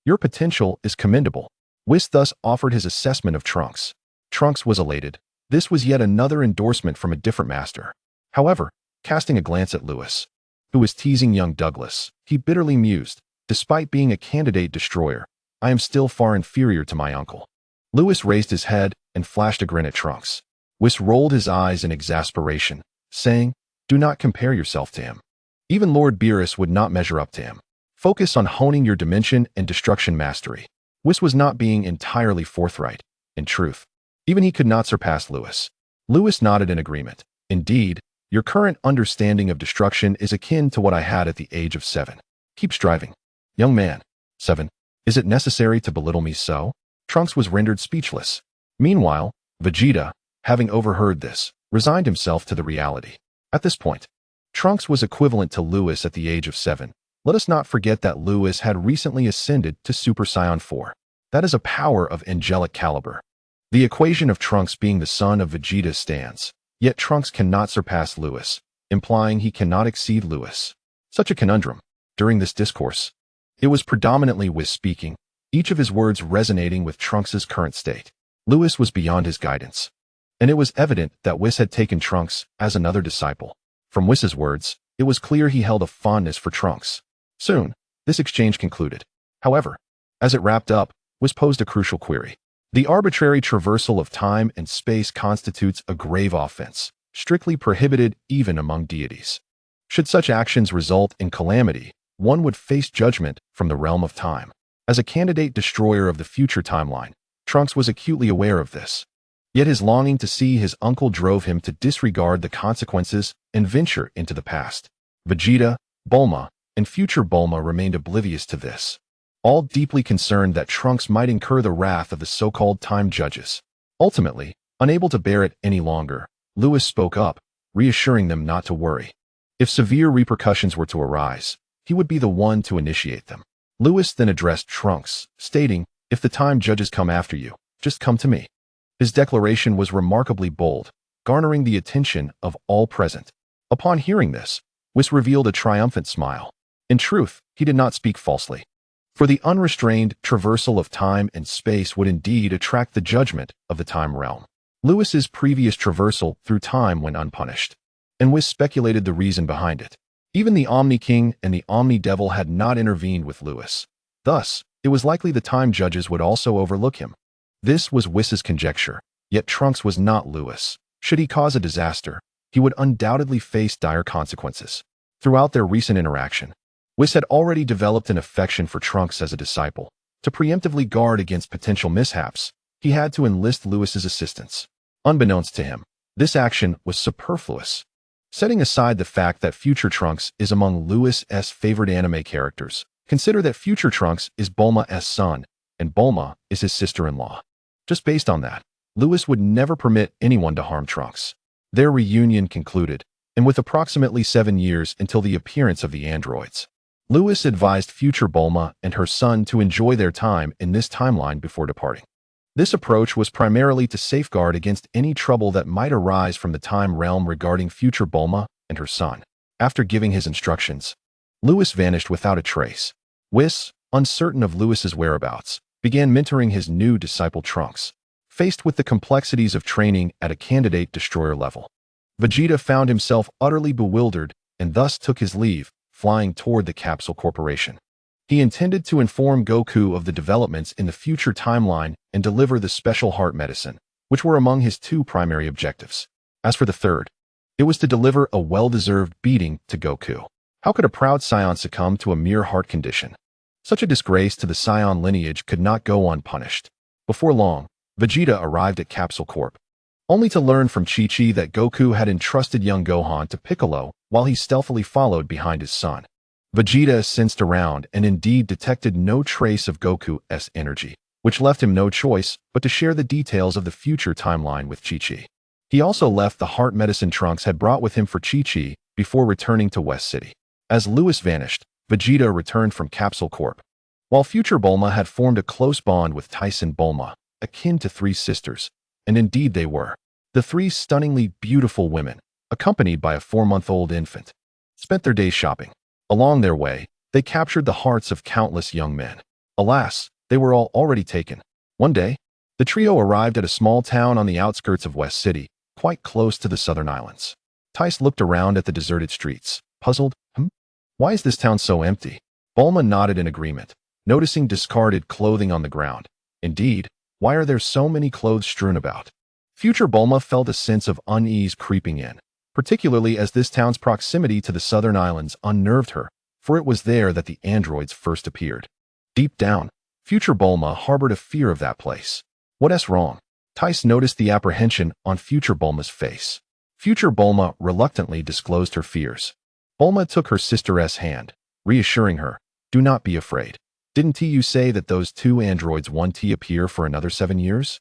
your potential is commendable. Whis thus offered his assessment of Trunks. Trunks was elated. This was yet another endorsement from a different master. However, casting a glance at Lewis, who was teasing young Douglas, he bitterly mused, despite being a candidate destroyer, I am still far inferior to my uncle. Lewis raised his head and flashed a grin at Trunks. Whis rolled his eyes in exasperation, saying, do not compare yourself to him. Even Lord Beerus would not measure up to him. Focus on honing your dimension and destruction mastery. Whis was not being entirely forthright. In truth, even he could not surpass Lewis. Lewis nodded in agreement. Indeed, your current understanding of destruction is akin to what I had at the age of 7. Keep striving. Young man. 7. Is it necessary to belittle me so? Trunks was rendered speechless. Meanwhile, Vegeta, having overheard this, resigned himself to the reality. At this point, Trunks was equivalent to Lewis at the age of 7. Let us not forget that Lewis had recently ascended to Super Saiyan 4. That is a power of angelic caliber. The equation of Trunks being the son of Vegeta stands, yet Trunks cannot surpass Lewis, implying he cannot exceed Lewis. Such a conundrum. During this discourse, it was predominantly Whis speaking, each of his words resonating with Trunks' current state. Lewis was beyond his guidance, and it was evident that Whis had taken Trunks as another disciple. From Whis' words, it was clear he held a fondness for Trunks. Soon, this exchange concluded. However, as it wrapped up, Whis posed a crucial query. The arbitrary traversal of time and space constitutes a grave offense, strictly prohibited even among deities. Should such actions result in calamity, one would face judgment from the realm of time. As a candidate destroyer of the future timeline, Trunks was acutely aware of this. Yet his longing to see his uncle drove him to disregard the consequences and venture into the past. Vegeta, Bulma, and future Bulma remained oblivious to this, all deeply concerned that Trunks might incur the wrath of the so-called time judges. Ultimately, unable to bear it any longer, Lewis spoke up, reassuring them not to worry. If severe repercussions were to arise, he would be the one to initiate them. Lewis then addressed Trunks, stating, if the time judges come after you, just come to me. His declaration was remarkably bold, garnering the attention of all present. Upon hearing this, Whis revealed a triumphant smile. In truth, he did not speak falsely. For the unrestrained traversal of time and space would indeed attract the judgment of the time realm. Lewis's previous traversal through time went unpunished, and Whis speculated the reason behind it. Even the Omni-King and the Omni-Devil had not intervened with Lewis. Thus, it was likely the time judges would also overlook him. This was Whis' conjecture, yet Trunks was not Lewis. Should he cause a disaster, he would undoubtedly face dire consequences. Throughout their recent interaction, Whis had already developed an affection for Trunks as a disciple. To preemptively guard against potential mishaps, he had to enlist Lewis's assistance. Unbeknownst to him, this action was superfluous. Setting aside the fact that future Trunks is among Lewis's favorite anime characters, consider that future Trunks is Bulma's son, and Bulma is his sister-in-law. Just based on that, Lewis would never permit anyone to harm Trunks. Their reunion concluded, and with approximately 7 years until the appearance of the androids, Lewis advised future Bulma and her son to enjoy their time in this timeline before departing. This approach was primarily to safeguard against any trouble that might arise from the time realm regarding future Bulma and her son. After giving his instructions, Lewis vanished without a trace. Whis, uncertain of Lewis's whereabouts, began mentoring his new disciple Trunks. Faced with the complexities of training at a candidate destroyer level, Vegeta found himself utterly bewildered and thus took his leave, flying toward the Capsule Corporation. He intended to inform Goku of the developments in the future timeline and deliver the special heart medicine, which were among his 2 primary objectives. As for the third, it was to deliver a well-deserved beating to Goku. How could a proud Saiyan succumb to a mere heart condition? Such a disgrace to the Saiyan lineage could not go unpunished. Before long, Vegeta arrived at Capsule Corp, only to learn from Chi-Chi that Goku had entrusted young Gohan to Piccolo while he stealthily followed behind his son. Vegeta sensed around and indeed detected no trace of Goku's energy, which left him no choice but to share the details of the future timeline with Chi-Chi. He also left the heart medicine Trunks had brought with him for Chi-Chi before returning to West City. As Lewis vanished, Vegeta returned from Capsule Corp. While future Bulma had formed a close bond with Tyson Bulma, akin to 3 sisters, and indeed they were. The 3 stunningly beautiful women, accompanied by a 4-month-old infant, spent their days shopping. Along their way, they captured the hearts of countless young men. Alas, they were all already taken. One day, the trio arrived at a small town on the outskirts of West City, quite close to the Southern Islands. Tice looked around at the deserted streets, puzzled. Why is this town so empty? Bulma nodded in agreement, noticing discarded clothing on the ground. Indeed, why are there so many clothes strewn about? Future Bulma felt a sense of unease creeping in, particularly as this town's proximity to the Southern Islands unnerved her, for it was there that the androids first appeared. Deep down, future Bulma harbored a fear of that place. What's wrong? Tice noticed the apprehension on future Bulma's face. Future Bulma reluctantly disclosed her fears. Bulma took her sister's hand, reassuring her, "Do not be afraid. Didn't you say that those 2 androids want to appear for another 7 years?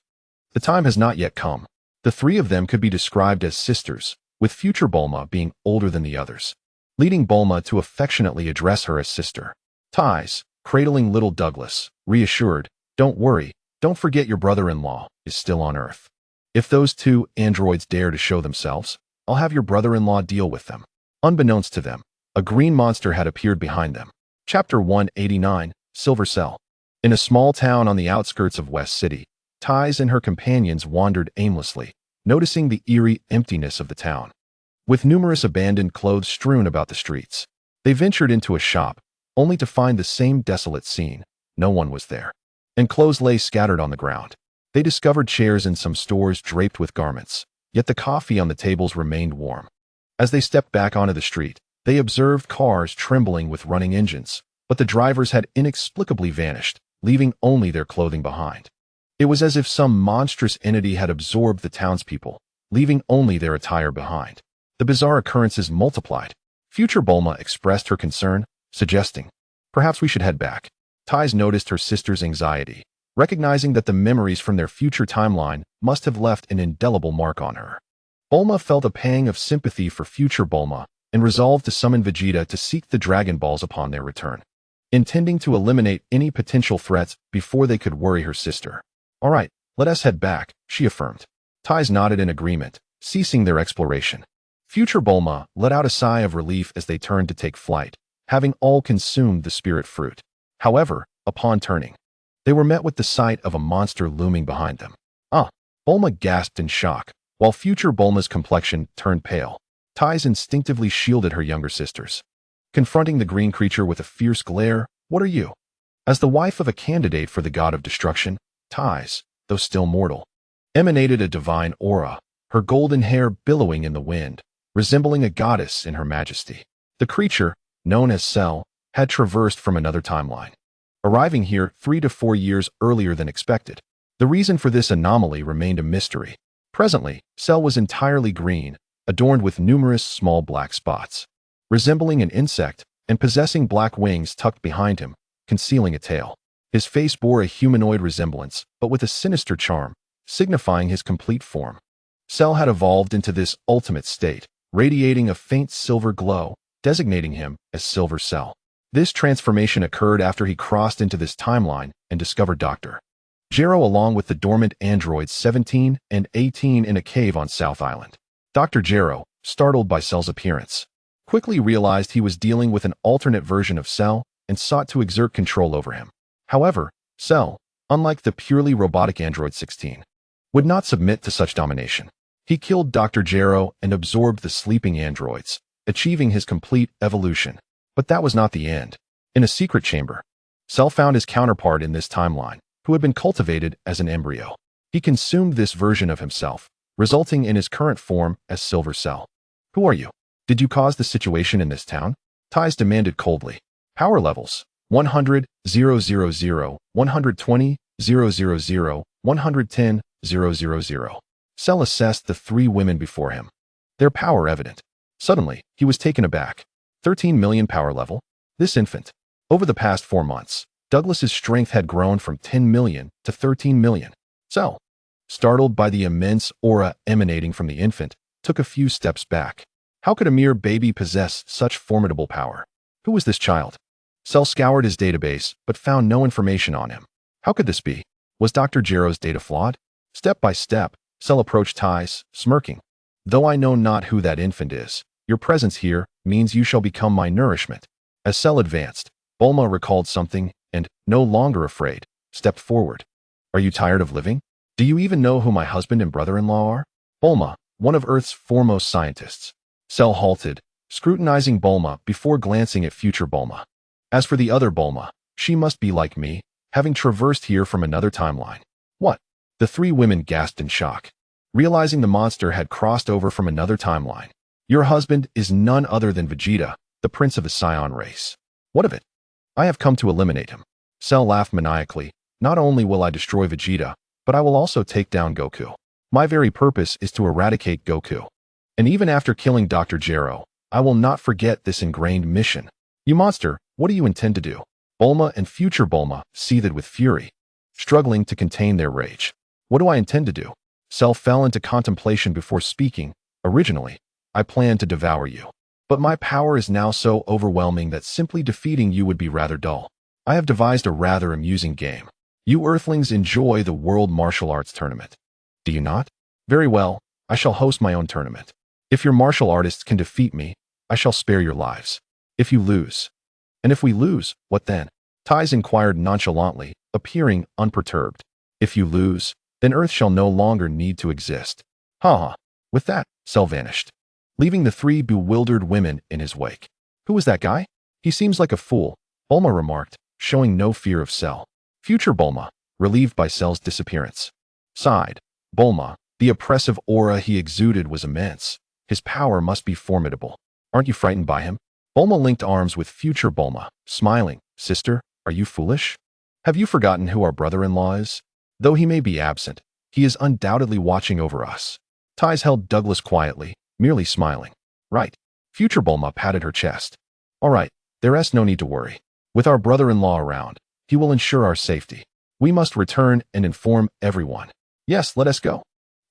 The time has not yet come." The 3 of them could be described as sisters, with future Bulma being older than the others, leading Bulma to affectionately address her as sister. Tice, cradling little Douglas, reassured, "Don't worry, don't forget your brother-in-law is still on Earth. If those 2 androids dare to show themselves, I'll have your brother-in-law deal with them." Unbeknownst to them, a green monster had appeared behind them. Chapter 189, Silver Cell. In a small town on the outskirts of West City, Tice and her companions wandered aimlessly, noticing the eerie emptiness of the town. With numerous abandoned clothes strewn about the streets, they ventured into a shop, only to find the same desolate scene. No one was there, and clothes lay scattered on the ground. They discovered chairs in some stores draped with garments, yet the coffee on the tables remained warm. As they stepped back onto the street, they observed cars trembling with running engines, but the drivers had inexplicably vanished, leaving only their clothing behind. It was as if some monstrous entity had absorbed the townspeople, leaving only their attire behind. The bizarre occurrences multiplied. Future Bulma expressed her concern, suggesting, "Perhaps we should head back." Tice noticed her sister's anxiety, recognizing that the memories from their future timeline must have left an indelible mark on her. Bulma felt a pang of sympathy for future Bulma and resolved to summon Vegeta to seek the Dragon Balls upon their return, intending to eliminate any potential threats before they could worry her sister. "All right, let us head back," she affirmed. Tice nodded in agreement, ceasing their exploration. Future Bulma let out a sigh of relief as they turned to take flight, having all consumed the spirit fruit. However, upon turning, they were met with the sight of a monster looming behind them. Bulma gasped in shock, while future Bulma's complexion turned pale. Tice instinctively shielded her younger sisters. Confronting the green creature with a fierce glare, "What are you?" As the wife of a candidate for the god of destruction, Tice, though still mortal, emanated a divine aura, her golden hair billowing in the wind, resembling a goddess in her majesty. The creature, known as Cell, had traversed from another timeline, arriving here 3 to 4 years earlier than expected. The reason for this anomaly remained a mystery. Presently, Cell was entirely green, adorned with numerous small black spots, resembling an insect and possessing black wings tucked behind him, concealing a tail. His face bore a humanoid resemblance, but with a sinister charm, signifying his complete form. Cell had evolved into this ultimate state, radiating a faint silver glow, designating him as Silver Cell. This transformation occurred after he crossed into this timeline and discovered Dr. Gero along with the dormant androids 17 and 18 in a cave on South Island. Dr. Gero, startled by Cell's appearance, quickly realized he was dealing with an alternate version of Cell and sought to exert control over him. However, Cell, unlike the purely robotic android 16, would not submit to such domination. He killed Dr. Gero and absorbed the sleeping androids, achieving his complete evolution. But that was not the end. In a secret chamber, Cell found his counterpart in this timeline, who had been cultivated as an embryo. He consumed this version of himself, resulting in his current form as Silver Cell. Who are you? Did you cause the situation in this town? Ties demanded coldly. Power levels: 100, 000, 120, 000, 110, 000. Cell assessed the 3 women before him, their power evident. Suddenly, he was taken aback. 13 million power level? This infant. Over the past 4 months, Douglas's strength had grown from 10 million to 13 million. Cell, startled by the immense aura emanating from the infant, took a few steps back. How could a mere baby possess such formidable power? Who was this child? Cell scoured his database, but found no information on him. How could this be? Was Dr. Gero's data flawed? Step by step, Cell approached Ties, smirking. Though I know not who that infant is, your presence here means you shall become my nourishment. As Cell advanced, Bulma recalled something and, no longer afraid, stepped forward. Are you tired of living? Do you even know who my husband and brother-in-law are? Bulma, one of Earth's foremost scientists. Cell halted, scrutinizing Bulma before glancing at future Bulma. As for the other Bulma, she must be like me, having traversed here from another timeline. What? The 3 women gasped in shock, realizing the monster had crossed over from another timeline. Your husband is none other than Vegeta, the prince of the Saiyan race. What of it? I have come to eliminate him. Cell laughed maniacally. Not only will I destroy Vegeta, but I will also take down Goku. My very purpose is to eradicate Goku. And even after killing Dr. Gero, I will not forget this ingrained mission. You monster, what do you intend to do? Bulma and future Bulma seethed with fury, struggling to contain their rage. What do I intend to do? Cell fell into contemplation before speaking. Originally, I planned to devour you. But my power is now so overwhelming that simply defeating you would be rather dull. I have devised a rather amusing game. You Earthlings enjoy the World Martial Arts Tournament. Do you not? Very well, I shall host my own tournament. If your martial artists can defeat me, I shall spare your lives. If you lose. And if we lose, what then? Ties inquired nonchalantly, appearing unperturbed. If you lose, then Earth shall no longer need to exist. Ha. With that, Cell vanished, leaving the 3 bewildered women in his wake. Who was that guy? He seems like a fool, Bulma remarked, showing no fear of Cell. Future Bulma, relieved by Cell's disappearance, sighed. Bulma, the oppressive aura he exuded was immense. His power must be formidable. Aren't you frightened by him? Bulma linked arms with future Bulma, smiling. Sister, are you foolish? Have you forgotten who our brother-in-law is? Though he may be absent, he is undoubtedly watching over us. Ties held Douglas quietly, merely smiling. Right. Future Bulma patted her chest. All right, there's no need to worry. With our brother-in-law around, he will ensure our safety. We must return and inform everyone. Yes, let us go.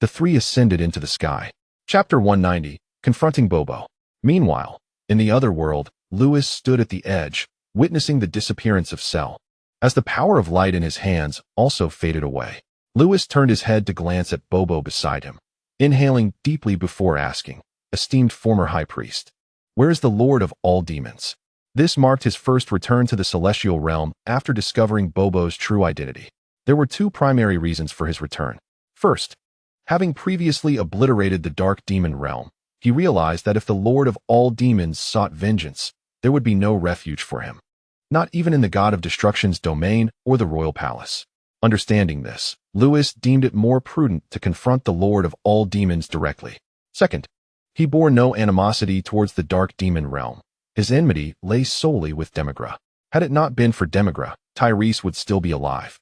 The 3 ascended into the sky. Chapter 190, Confronting Bobo. Meanwhile, in the other world, Lewis stood at the edge, witnessing the disappearance of Cell. As the power of light in his hands also faded away, Lewis turned his head to glance at Bobo beside him, inhaling deeply before asking, esteemed former high priest, where is the Lord of all demons? This marked his first return to the celestial realm after discovering Bobo's true identity. There were 2 primary reasons for his return. First, having previously obliterated the dark demon realm, he realized that if the Lord of all demons sought vengeance, there would be no refuge for him, not even in the God of Destruction's domain or the royal palace. Understanding this, Lewis deemed it more prudent to confront the Lord of all demons directly. Second, He bore no animosity towards the Dark Demon realm. His enmity lay solely with Demigra. Had it not been for Demigra, Tyrese would still be alive.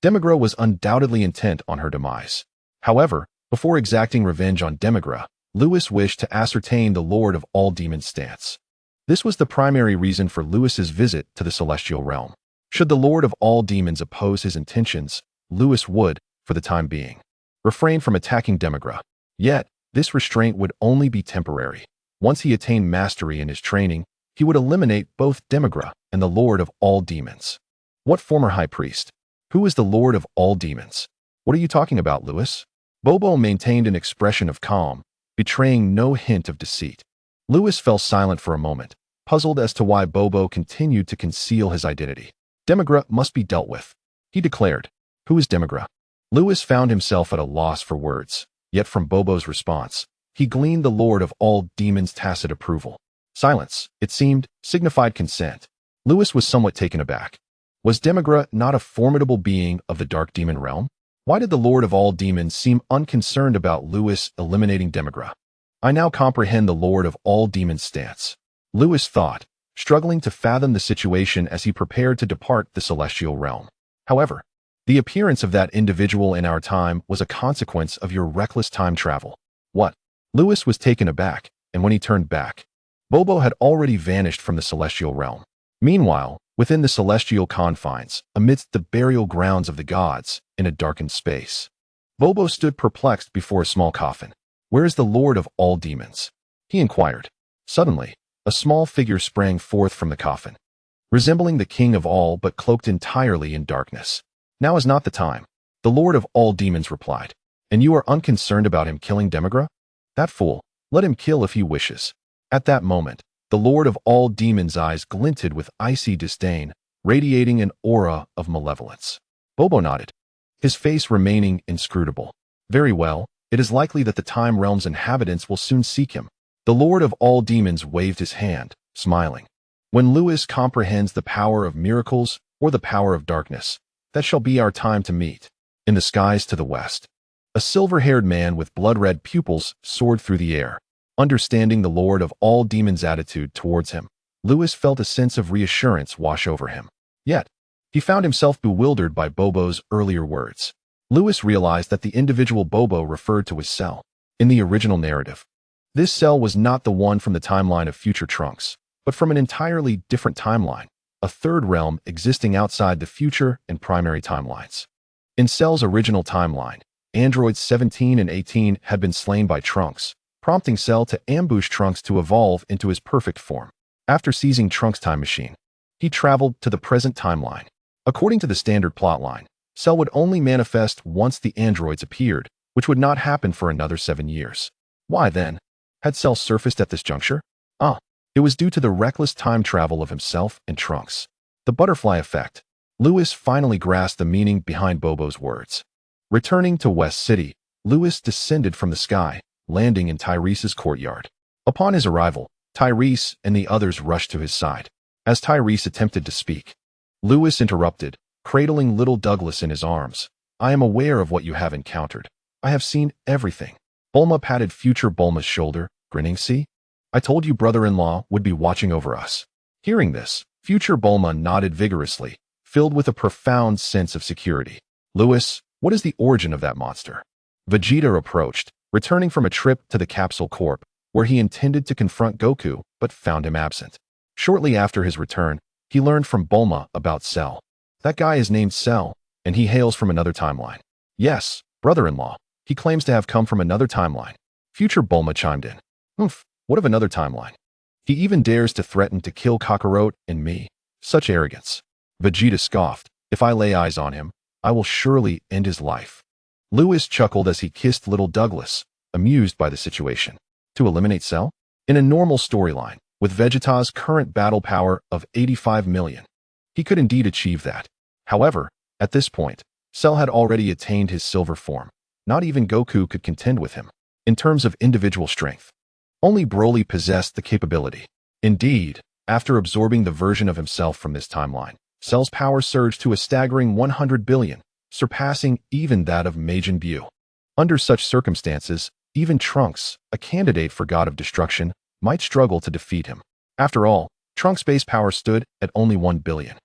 Demigra was undoubtedly intent on her demise. However, before exacting revenge on Demigra, Lewis wished to ascertain the Lord of all Demons' stance. This was the primary reason for Lewis's visit to the Celestial Realm. Should the Lord of all Demons oppose his intentions, Lewis would, for the time being, refrain from attacking Demigra. Yet, this restraint would only be temporary. Once he attained mastery in his training, he would eliminate both Demigra and the Lord of all Demons. What former high priest? Who is the Lord of all Demons? What are you talking about, Lewis? Bobo maintained an expression of calm, betraying no hint of deceit. Lewis fell silent for a moment, puzzled as to why Bobo continued to conceal his identity. Demigra must be dealt with, he declared. Who is Demigra? Lewis found himself at a loss for words, yet from Bobo's response, he gleaned the Lord of all Demons' tacit approval. Silence, it seemed, signified consent. Lewis was somewhat taken aback. Was Demigra not a formidable being of the Dark Demon realm? Why did the Lord of all Demons seem unconcerned about Lewis eliminating Demigra? I now comprehend the Lord of all Demons' stance, Lewis thought, struggling to fathom the situation as he prepared to depart the Celestial Realm. However, the appearance of that individual in our time was a consequence of your reckless time travel. What? Lewis was taken aback, and when he turned back, Bobo had already vanished from the Celestial Realm. Meanwhile, within the celestial confines, amidst the burial grounds of the gods, in a darkened space, Bobo stood perplexed before a small coffin. Where is the Lord of all Demons? He inquired. Suddenly, a small figure sprang forth from the coffin, resembling the king of all but cloaked entirely in darkness. Now is not the time, the Lord of all Demons replied. And you are unconcerned about him killing Demigra? That fool, let him kill if he wishes. At that moment, the Lord of all Demons' eyes glinted with icy disdain, radiating an aura of malevolence. Bobo nodded, his face remaining inscrutable. Very well, it is likely that the Time Realm's inhabitants will soon seek him. The Lord of all Demons waved his hand, smiling. When Lewis comprehends the power of miracles or the power of darkness, that shall be our time to meet. In the skies to the west, a silver-haired man with blood-red pupils soared through the air. Understanding the Lord of all Demons' attitude towards him, Lewis felt a sense of reassurance wash over him. Yet, he found himself bewildered by Bobo's earlier words. Lewis realized that the individual Bobo referred to his cell. In the original narrative, this cell was not the one from the timeline of future Trunks, but from an entirely different timeline, a third realm existing outside the future and primary timelines. In Cell's original timeline, androids 17 and 18 had been slain by Trunks, prompting Cell to ambush Trunks to evolve into his perfect form. After seizing Trunks' time machine, he traveled to the present timeline. According to the standard plotline, Cell would only manifest once the androids appeared, which would not happen for another 7 years. Why then had Cell surfaced at this juncture? It was due to the reckless time travel of himself and Trunks. The butterfly effect. Lewis finally grasped the meaning behind Bobo's words. Returning to West City, Lewis descended from the sky, landing in Tyrese's courtyard. Upon his arrival, Tyrese and the others rushed to his side. As Tyrese attempted to speak, Lewis interrupted, cradling little Douglas in his arms. I am aware of what you have encountered. I have seen everything. Bulma patted future Bulma's shoulder, grinning. See? I told you brother-in-law would be watching over us. Hearing this, future Bulma nodded vigorously, filled with a profound sense of security. Lewis, what is the origin of that monster? Vegeta approached, returning from a trip to the Capsule Corp, where he intended to confront Goku, but found him absent. Shortly after his return, he learned from Bulma about Cell. That guy is named Cell, and he hails from another timeline. Yes, brother-in-law. He claims to have come from another timeline. Future Bulma chimed in. What of another timeline? He even dares to threaten to kill Kakarot and me. Such arrogance. Vegeta scoffed. If I lay eyes on him, I will surely end his life. Lewis chuckled as he kissed little Douglas, amused by the situation. To eliminate Cell? In a normal storyline, with Vegeta's current battle power of 85 million, he could indeed achieve that. However, at this point, Cell had already attained his silver form. Not even Goku could contend with him. In terms of individual strength, only Broly possessed the capability. Indeed, after absorbing the version of himself from this timeline, Cell's power surged to a staggering 100 billion, surpassing even that of Majin Buu. Under such circumstances, even Trunks, a candidate for God of Destruction, might struggle to defeat him. After all, Trunks' base power stood at only 1 billion.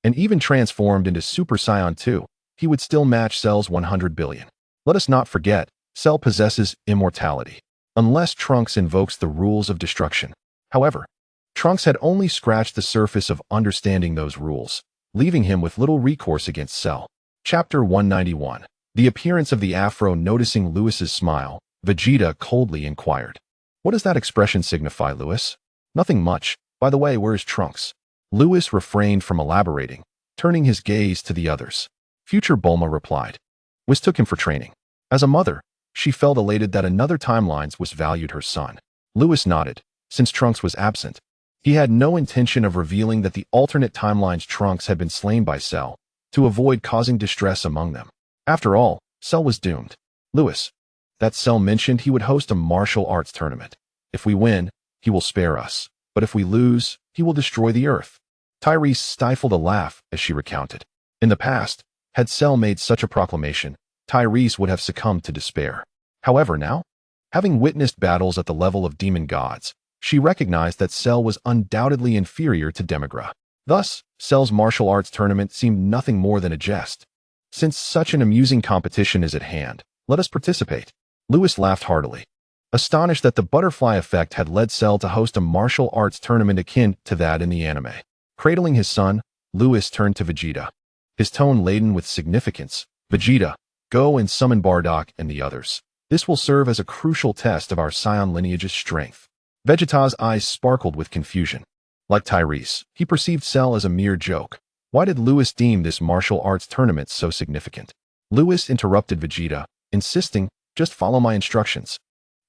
And even transformed into Super Saiyan 2, he would still match Cell's 100 billion. Let us not forget, Cell possesses immortality, unless Trunks invokes the rules of destruction. However, Trunks had only scratched the surface of understanding those rules, leaving him with little recourse against Cell. Chapter 191. The appearance of the Afro. Noticing Lewis's smile, Vegeta coldly inquired, "What does that expression signify, Lewis?" "Nothing much. By the way, where is Trunks?" Lewis refrained from elaborating, turning his gaze to the others. Future Bulma replied, "Whis took him for training." As a mother, she felt elated that another timelines Whis valued her son. Lewis nodded. Since Trunks was absent, he had no intention of revealing that the alternate timelines Trunks had been slain by Cell, to avoid causing distress among them. After all, Cell was doomed. "Lewis, that Cell mentioned he would host a martial arts tournament. If we win, he will spare us. But if we lose, he will destroy the Earth." Tyrese stifled a laugh as she recounted. In the past, had Cell made such a proclamation, Tyrese would have succumbed to despair. However, now, having witnessed battles at the level of demon gods, she recognized that Cell was undoubtedly inferior to Demigra. Thus, Cell's martial arts tournament seemed nothing more than a jest. "Since such an amusing competition is at hand, let us participate." Lewis laughed heartily, astonished that the butterfly effect had led Cell to host a martial arts tournament akin to that in the anime. Cradling his son, Lewis turned to Vegeta, his tone laden with significance. "Vegeta, go and summon Bardock and the others. This will serve as a crucial test of our Saiyan lineage's strength." Vegeta's eyes sparkled with confusion. Like Tyrese, he perceived Cell as a mere joke. Why did Lewis deem this martial arts tournament so significant? Lewis interrupted Vegeta, insisting, "Just follow my instructions."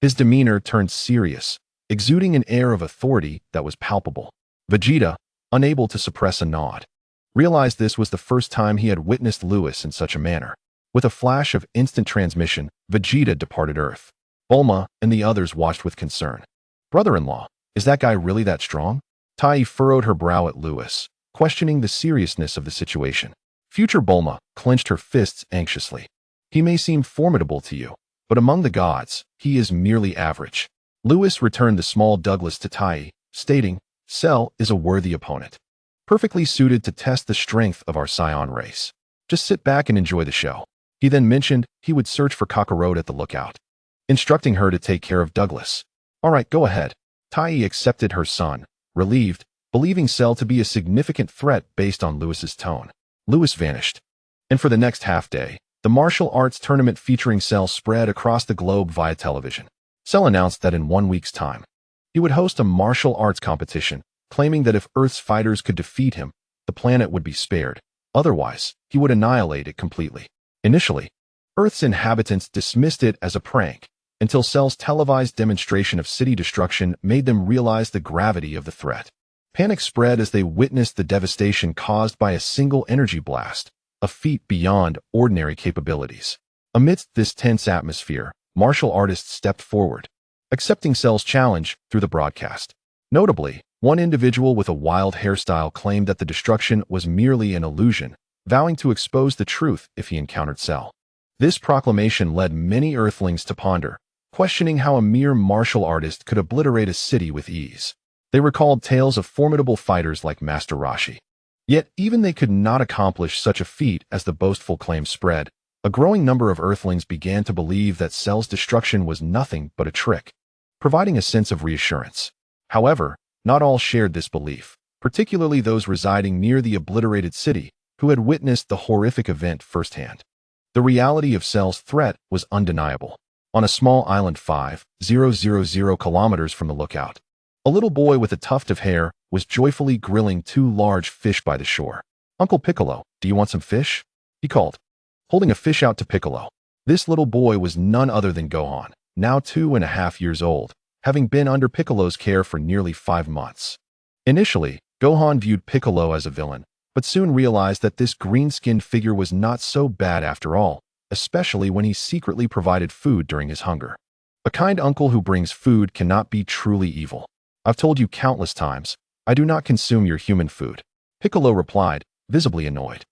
His demeanor turned serious, exuding an air of authority that was palpable. Vegeta, unable to suppress a nod, realized this was the first time he had witnessed Lewis in such a manner. With a flash of instant transmission, Vegeta departed Earth. Bulma and the others watched with concern. "Brother-in-law, is that guy really that strong?" Tai furrowed her brow at Lewis, questioning the seriousness of the situation. Future Bulma clenched her fists anxiously. "He may seem formidable to you, but among the gods, he is merely average." Lewis returned the small Douglas to Tai, stating, "Cell is a worthy opponent, perfectly suited to test the strength of our Saiyan race. Just sit back and enjoy the show." He then mentioned he would search for Kakarot at the lookout, instructing her to take care of Douglas. "All right, go ahead." Tai accepted her son, relieved, believing Cell to be a significant threat based on Lewis's tone. Lewis vanished. And for the next half day, the martial arts tournament featuring Cell spread across the globe via television. Cell announced that in 1 week's time, he would host a martial arts competition, claiming that if Earth's fighters could defeat him, the planet would be spared. Otherwise, he would annihilate it completely. Initially, Earth's inhabitants dismissed it as a prank, until Cell's televised demonstration of city destruction made them realize the gravity of the threat. Panic spread as they witnessed the devastation caused by a single energy blast, a feat beyond ordinary capabilities. Amidst this tense atmosphere, martial artists stepped forward, accepting Cell's challenge through the broadcast. Notably, one individual with a wild hairstyle claimed that the destruction was merely an illusion, vowing to expose the truth if he encountered Cell. This proclamation led many Earthlings to ponder, questioning how a mere martial artist could obliterate a city with ease. They recalled tales of formidable fighters like Master Roshi. Yet even they could not accomplish such a feat as the boastful claim spread. A growing number of Earthlings began to believe that Cell's destruction was nothing but a trick, providing a sense of reassurance. However, not all shared this belief, particularly those residing near the obliterated city, who had witnessed the horrific event firsthand. The reality of Cell's threat was undeniable. On a small island 5,000 kilometers from the lookout, a little boy with a tuft of hair was joyfully grilling 2 large fish by the shore. "Uncle Piccolo, do you want some fish?" he called, holding a fish out to Piccolo. This little boy was none other than Gohan, now 2.5 years old, having been under Piccolo's care for nearly 5 months. Initially, Gohan viewed Piccolo as a villain, but soon realized that this green-skinned figure was not so bad after all, especially when he secretly provided food during his hunger. A kind uncle who brings food cannot be truly evil. "I've told you countless times, I do not consume your human food," Piccolo replied, visibly annoyed.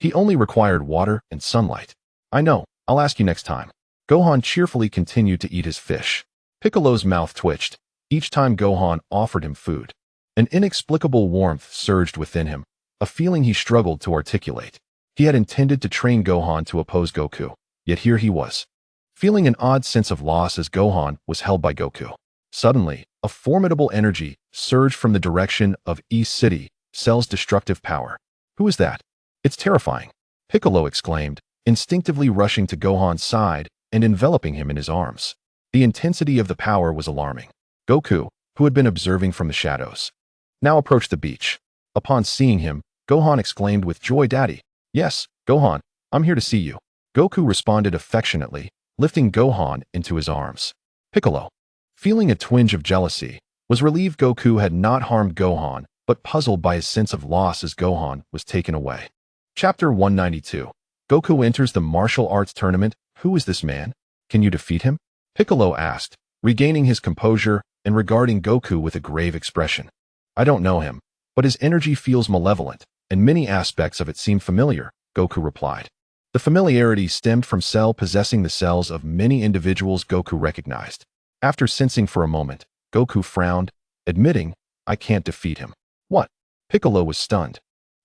"He only required water and sunlight." "I know, I'll ask you next time." Gohan cheerfully continued to eat his fish. Piccolo's mouth twitched each time Gohan offered him food. An inexplicable warmth surged within him, a feeling he struggled to articulate. He had intended to train Gohan to oppose Goku, yet here he was, feeling an odd sense of loss as Gohan was held by Goku. Suddenly, a formidable energy surged from the direction of East City, Cell's destructive power. Who is that? It's terrifying, Piccolo exclaimed, instinctively rushing to Gohan's side and enveloping him in his arms. The intensity of the power was alarming. Goku, who had been observing from the shadows, now approached the beach. Upon seeing him, Gohan exclaimed with joy, "Daddy." "Yes, Gohan, I'm here to see you." Goku responded affectionately, lifting Gohan into his arms. Piccolo, feeling a twinge of jealousy, was relieved Goku had not harmed Gohan, but puzzled by his sense of loss as Gohan was taken away. Chapter 192. Goku enters the martial arts tournament. Who is this man? Can you defeat him? Piccolo asked, regaining his composure and regarding Goku with a grave expression. I don't know him, but his energy feels malevolent, and many aspects of it seem familiar, Goku replied. The familiarity stemmed from Cell possessing the cells of many individuals Goku recognized. After sensing for a moment, Goku frowned, admitting, I can't defeat him. What? Piccolo was stunned.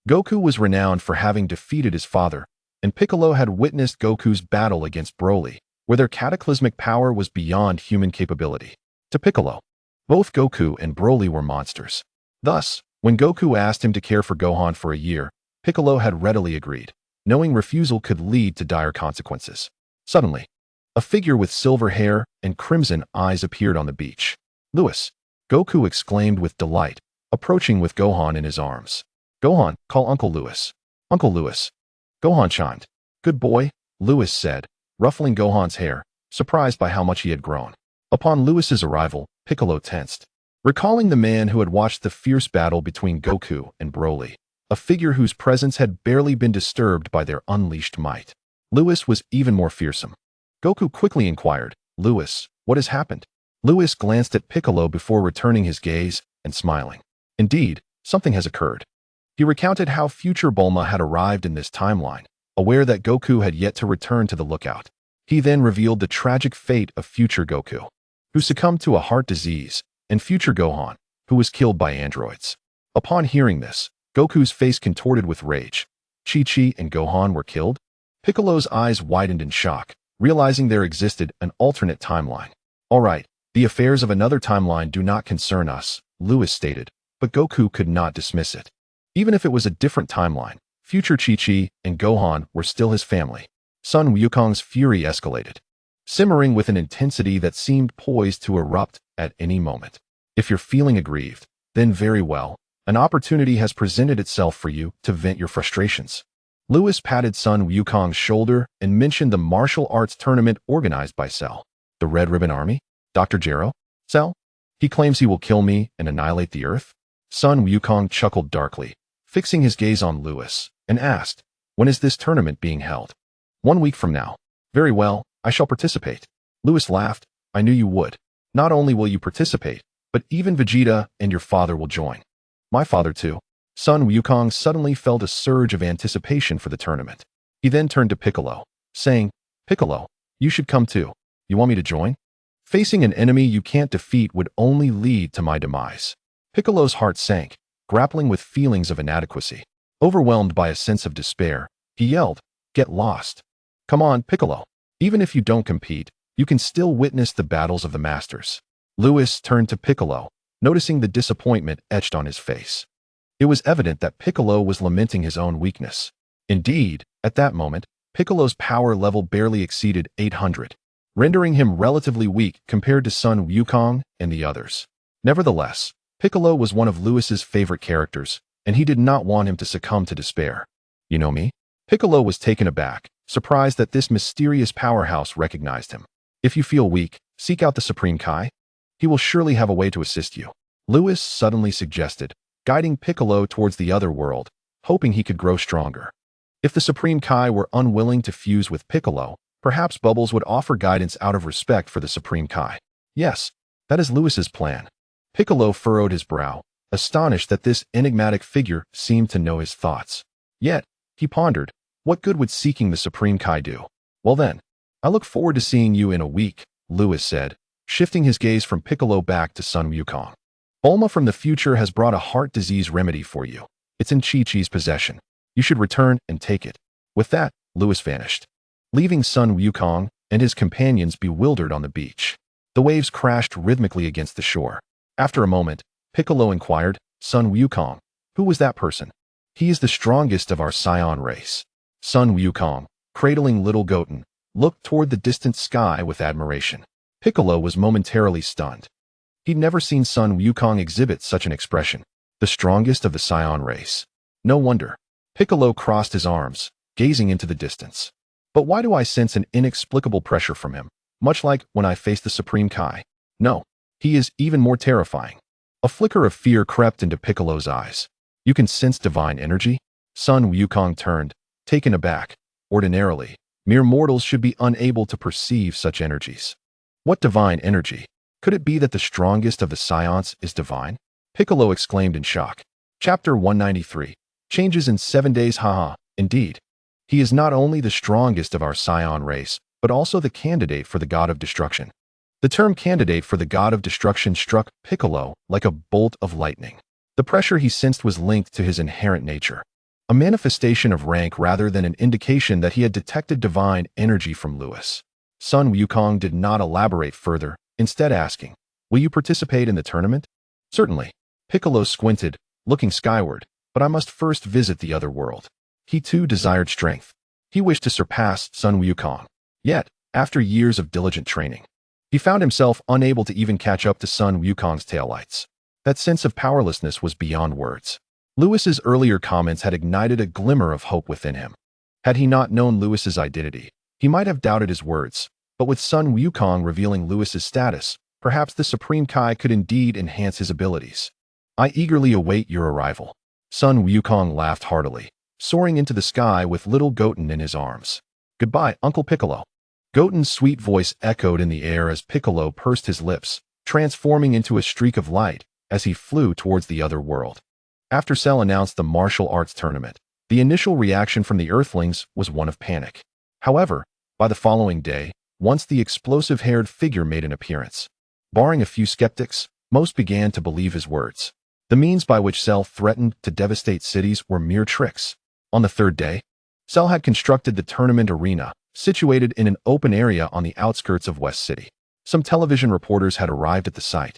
Goku was renowned for having defeated his father, and Piccolo had witnessed Goku's battle against Broly, where their cataclysmic power was beyond human capability. To Piccolo, both Goku and Broly were monsters. Thus, when Goku asked him to care for Gohan for a year, Piccolo had readily agreed, knowing refusal could lead to dire consequences. Suddenly, a figure with silver hair and crimson eyes appeared on the beach. Lewis, Goku exclaimed with delight, approaching with Gohan in his arms. Gohan, call Uncle Lewis. Uncle Lewis. Gohan chimed. Good boy, Lewis said, ruffling Gohan's hair, surprised by how much he had grown. Upon Lewis's arrival, Piccolo tensed, recalling the man who had watched the fierce battle between Goku and Broly, a figure whose presence had barely been disturbed by their unleashed might. Lewis was even more fearsome. Goku quickly inquired, Lewis, what has happened? Lewis glanced at Piccolo before returning his gaze and smiling. Indeed, something has occurred. He recounted how future Bulma had arrived in this timeline, aware that Goku had yet to return to the lookout. He then revealed the tragic fate of future Goku, who succumbed to a heart disease, and future Gohan, who was killed by androids. Upon hearing this, Goku's face contorted with rage. Chi-Chi and Gohan were killed? Piccolo's eyes widened in shock, realizing there existed an alternate timeline. All right, the affairs of another timeline do not concern us, Lewis stated, but Goku could not dismiss it. Even if it was a different timeline, future Chi-Chi and Gohan were still his family. Sun Wukong's fury escalated, simmering with an intensity that seemed poised to erupt at any moment. If you're feeling aggrieved, then very well, an opportunity has presented itself for you to vent your frustrations. Lewis patted Sun Wukong's shoulder and mentioned the martial arts tournament organized by Cell. The Red Ribbon Army? Dr. Gero? Cell? He claims he will kill me and annihilate the Earth? Sun Wukong chuckled darkly, fixing his gaze on Lewis, and asked, when is this tournament being held? 1 week from now. Very well, I shall participate. Lewis laughed, I knew you would. Not only will you participate, but even Vegeta and your father will join. My father too. Sun Wukong suddenly felt a surge of anticipation for the tournament. He then turned to Piccolo, saying, Piccolo, you should come too. You want me to join? Facing an enemy you can't defeat would only lead to my demise. Piccolo's heart sank, grappling with feelings of inadequacy. Overwhelmed by a sense of despair, he yelled, Get lost. Come on, Piccolo. Even if you don't compete, you can still witness the battles of the masters. Lewis turned to Piccolo, noticing the disappointment etched on his face. It was evident that Piccolo was lamenting his own weakness. Indeed, at that moment, Piccolo's power level barely exceeded 800, rendering him relatively weak compared to Sun Wukong and the others. Nevertheless, Piccolo was one of Lewis's favorite characters, and he did not want him to succumb to despair. You know me? Piccolo was taken aback, surprised that this mysterious powerhouse recognized him. If you feel weak, seek out the Supreme Kai. He will surely have a way to assist you. Lewis suddenly suggested, guiding Piccolo towards the other world, hoping he could grow stronger. If the Supreme Kai were unwilling to fuse with Piccolo, perhaps Bubbles would offer guidance out of respect for the Supreme Kai. Yes, that is Lewis's plan. Piccolo furrowed his brow, astonished that this enigmatic figure seemed to know his thoughts. Yet, he pondered, what good would seeking the Supreme Kai do? Well then, I look forward to seeing you in a week, Lewis said, shifting his gaze from Piccolo back to Sun Wukong. Bulma from the future has brought a heart disease remedy for you. It's in Chi-Chi's possession. You should return and take it. With that, Lewis vanished, leaving Sun Wukong and his companions bewildered on the beach. The waves crashed rhythmically against the shore. After a moment, Piccolo inquired, Sun Wukong, who was that person? He is the strongest of our Saiyan race. Sun Wukong, cradling little Goten, looked toward the distant sky with admiration. Piccolo was momentarily stunned. He'd never seen Sun Wukong exhibit such an expression. The strongest of the Saiyan race. No wonder. Piccolo crossed his arms, gazing into the distance. But why do I sense an inexplicable pressure from him, much like when I faced the Supreme Kai? No, he is even more terrifying. A flicker of fear crept into Piccolo's eyes. You can sense divine energy? Sun Wukong turned, taken aback. Ordinarily, mere mortals should be unable to perceive such energies. What divine energy? Could it be that the strongest of the Saiyans is divine? Piccolo exclaimed in shock. Chapter 193. Changes in 7 days. Haha, indeed. He is not only the strongest of our Saiyan race, but also the candidate for the God of Destruction. The term candidate for the God of Destruction struck Piccolo like a bolt of lightning. The pressure he sensed was linked to his inherent nature, a manifestation of rank rather than an indication that he had detected divine energy from Lewis. Sun Wukong did not elaborate further, instead asking, "Will you participate in the tournament?" "Certainly." Piccolo squinted, looking skyward, "But I must first visit the other world." He too desired strength. He wished to surpass Sun Wukong. Yet, after years of diligent training, he found himself unable to even catch up to Sun Wukong's taillights. That sense of powerlessness was beyond words. Lewis's earlier comments had ignited a glimmer of hope within him. Had he not known Lewis's identity, he might have doubted his words, but with Sun Wukong revealing Lewis's status, perhaps the Supreme Kai could indeed enhance his abilities. "I eagerly await your arrival." Sun Wukong laughed heartily, soaring into the sky with little Goten in his arms. "Goodbye, Uncle Piccolo." Goten's sweet voice echoed in the air as Piccolo pursed his lips, transforming into a streak of light as he flew towards the other world. After Cell announced the martial arts tournament, the initial reaction from the Earthlings was one of panic. However, by the following day, once the explosive-haired figure made an appearance, barring a few skeptics, most began to believe his words. The means by which Cell threatened to devastate cities were mere tricks. On the third day, Cell had constructed the tournament arena, situated in an open area on the outskirts of West City. Some television reporters had arrived at the site,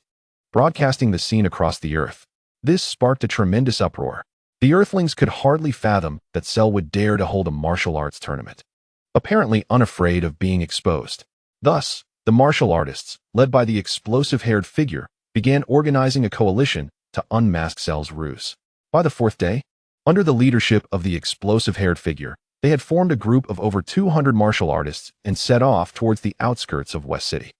broadcasting the scene across the earth. This sparked a tremendous uproar. The Earthlings could hardly fathom that Cell would dare to hold a martial arts tournament, apparently unafraid of being exposed. Thus, the martial artists, led by the explosive-haired figure, began organizing a coalition to unmask Cell's ruse. By the fourth day, under the leadership of the explosive-haired figure, they had formed a group of over 200 martial artists and set off towards the outskirts of West City.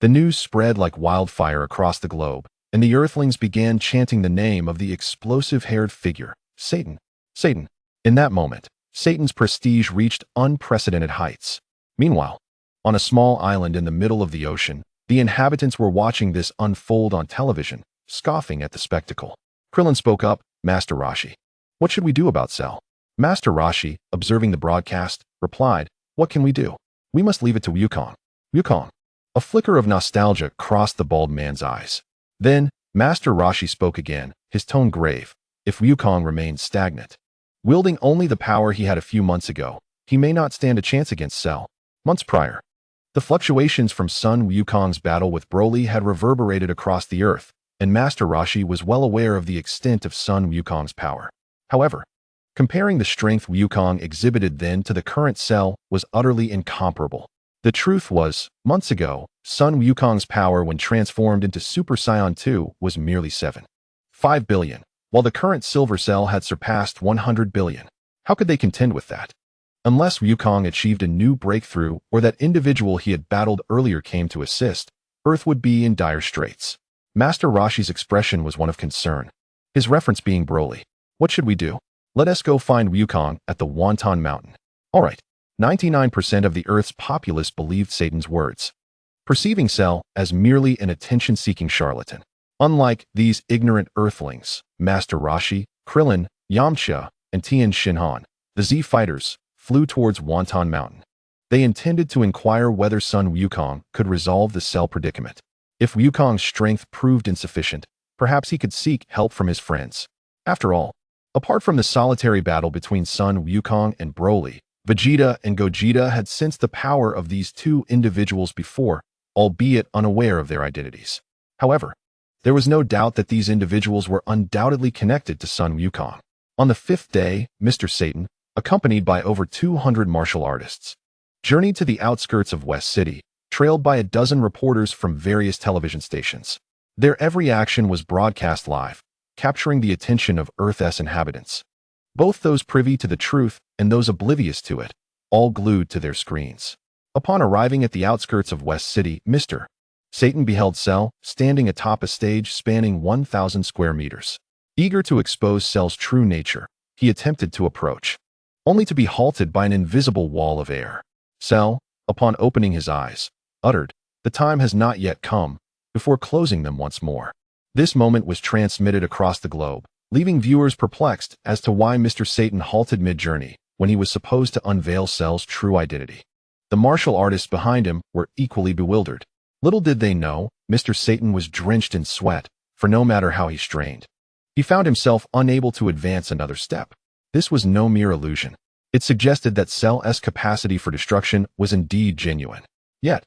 The news spread like wildfire across the globe, and the Earthlings began chanting the name of the explosive-haired figure, Satan. Satan. In that moment, Satan's prestige reached unprecedented heights. Meanwhile, on a small island in the middle of the ocean, the inhabitants were watching this unfold on television, scoffing at the spectacle. Krillin spoke up, "Master Roshi, what should we do about Cell?" Master Roshi, observing the broadcast, replied, "What can we do? We must leave it to Wukong." Wukong. A flicker of nostalgia crossed the bald man's eyes. Then, Master Roshi spoke again, his tone grave. "If Wukong remains stagnant, wielding only the power he had a few months ago, he may not stand a chance against Cell." Months prior, the fluctuations from Sun Wukong's battle with Broly had reverberated across the earth, and Master Roshi was well aware of the extent of Sun Wukong's power. However, comparing the strength Wukong exhibited then to the current Cell was utterly incomparable. The truth was, months ago, Sun Wukong's power when transformed into Super Saiyan 2 was merely 7.5 billion, while the current Silver Cell had surpassed 100 billion. How could they contend with that? Unless Wukong achieved a new breakthrough or that individual he had battled earlier came to assist, Earth would be in dire straits. Master Roshi's expression was one of concern, his reference being Broly. "What should we do?" "Let us go find Wukong at the Wonton Mountain." All right. 99% of the Earth's populace believed Satan's words, perceiving Cell as merely an attention-seeking charlatan. Unlike these ignorant Earthlings, Master Roshi, Krillin, Yamcha, and Tien Shinhan, the Z fighters, flew towards Wonton Mountain. They intended to inquire whether Sun Wukong could resolve the Cell predicament. If Wukong's strength proved insufficient, perhaps he could seek help from his friends. After all, apart from the solitary battle between Sun Wukong and Broly, Vegeta and Gogeta had sensed the power of these two individuals before, albeit unaware of their identities. However, there was no doubt that these individuals were undoubtedly connected to Sun Wukong. On the fifth day, Mr. Satan, accompanied by over 200 martial artists, journeyed to the outskirts of West City, trailed by a dozen reporters from various television stations. Their every action was broadcast live, capturing the attention of Earth's inhabitants. Both those privy to the truth and those oblivious to it, all glued to their screens. Upon arriving at the outskirts of West City, Mr. Satan beheld Cell standing atop a stage spanning 1,000 square meters. Eager to expose Cell's true nature, he attempted to approach, only to be halted by an invisible wall of air. Cell, upon opening his eyes, uttered, "The time has not yet come," before closing them once more. This moment was transmitted across the globe, leaving viewers perplexed as to why Mr. Satan halted mid-journey when he was supposed to unveil Cell's true identity. The martial artists behind him were equally bewildered. Little did they know, Mr. Satan was drenched in sweat, for no matter how he strained, he found himself unable to advance another step. This was no mere illusion. It suggested that Cell's capacity for destruction was indeed genuine. Yet,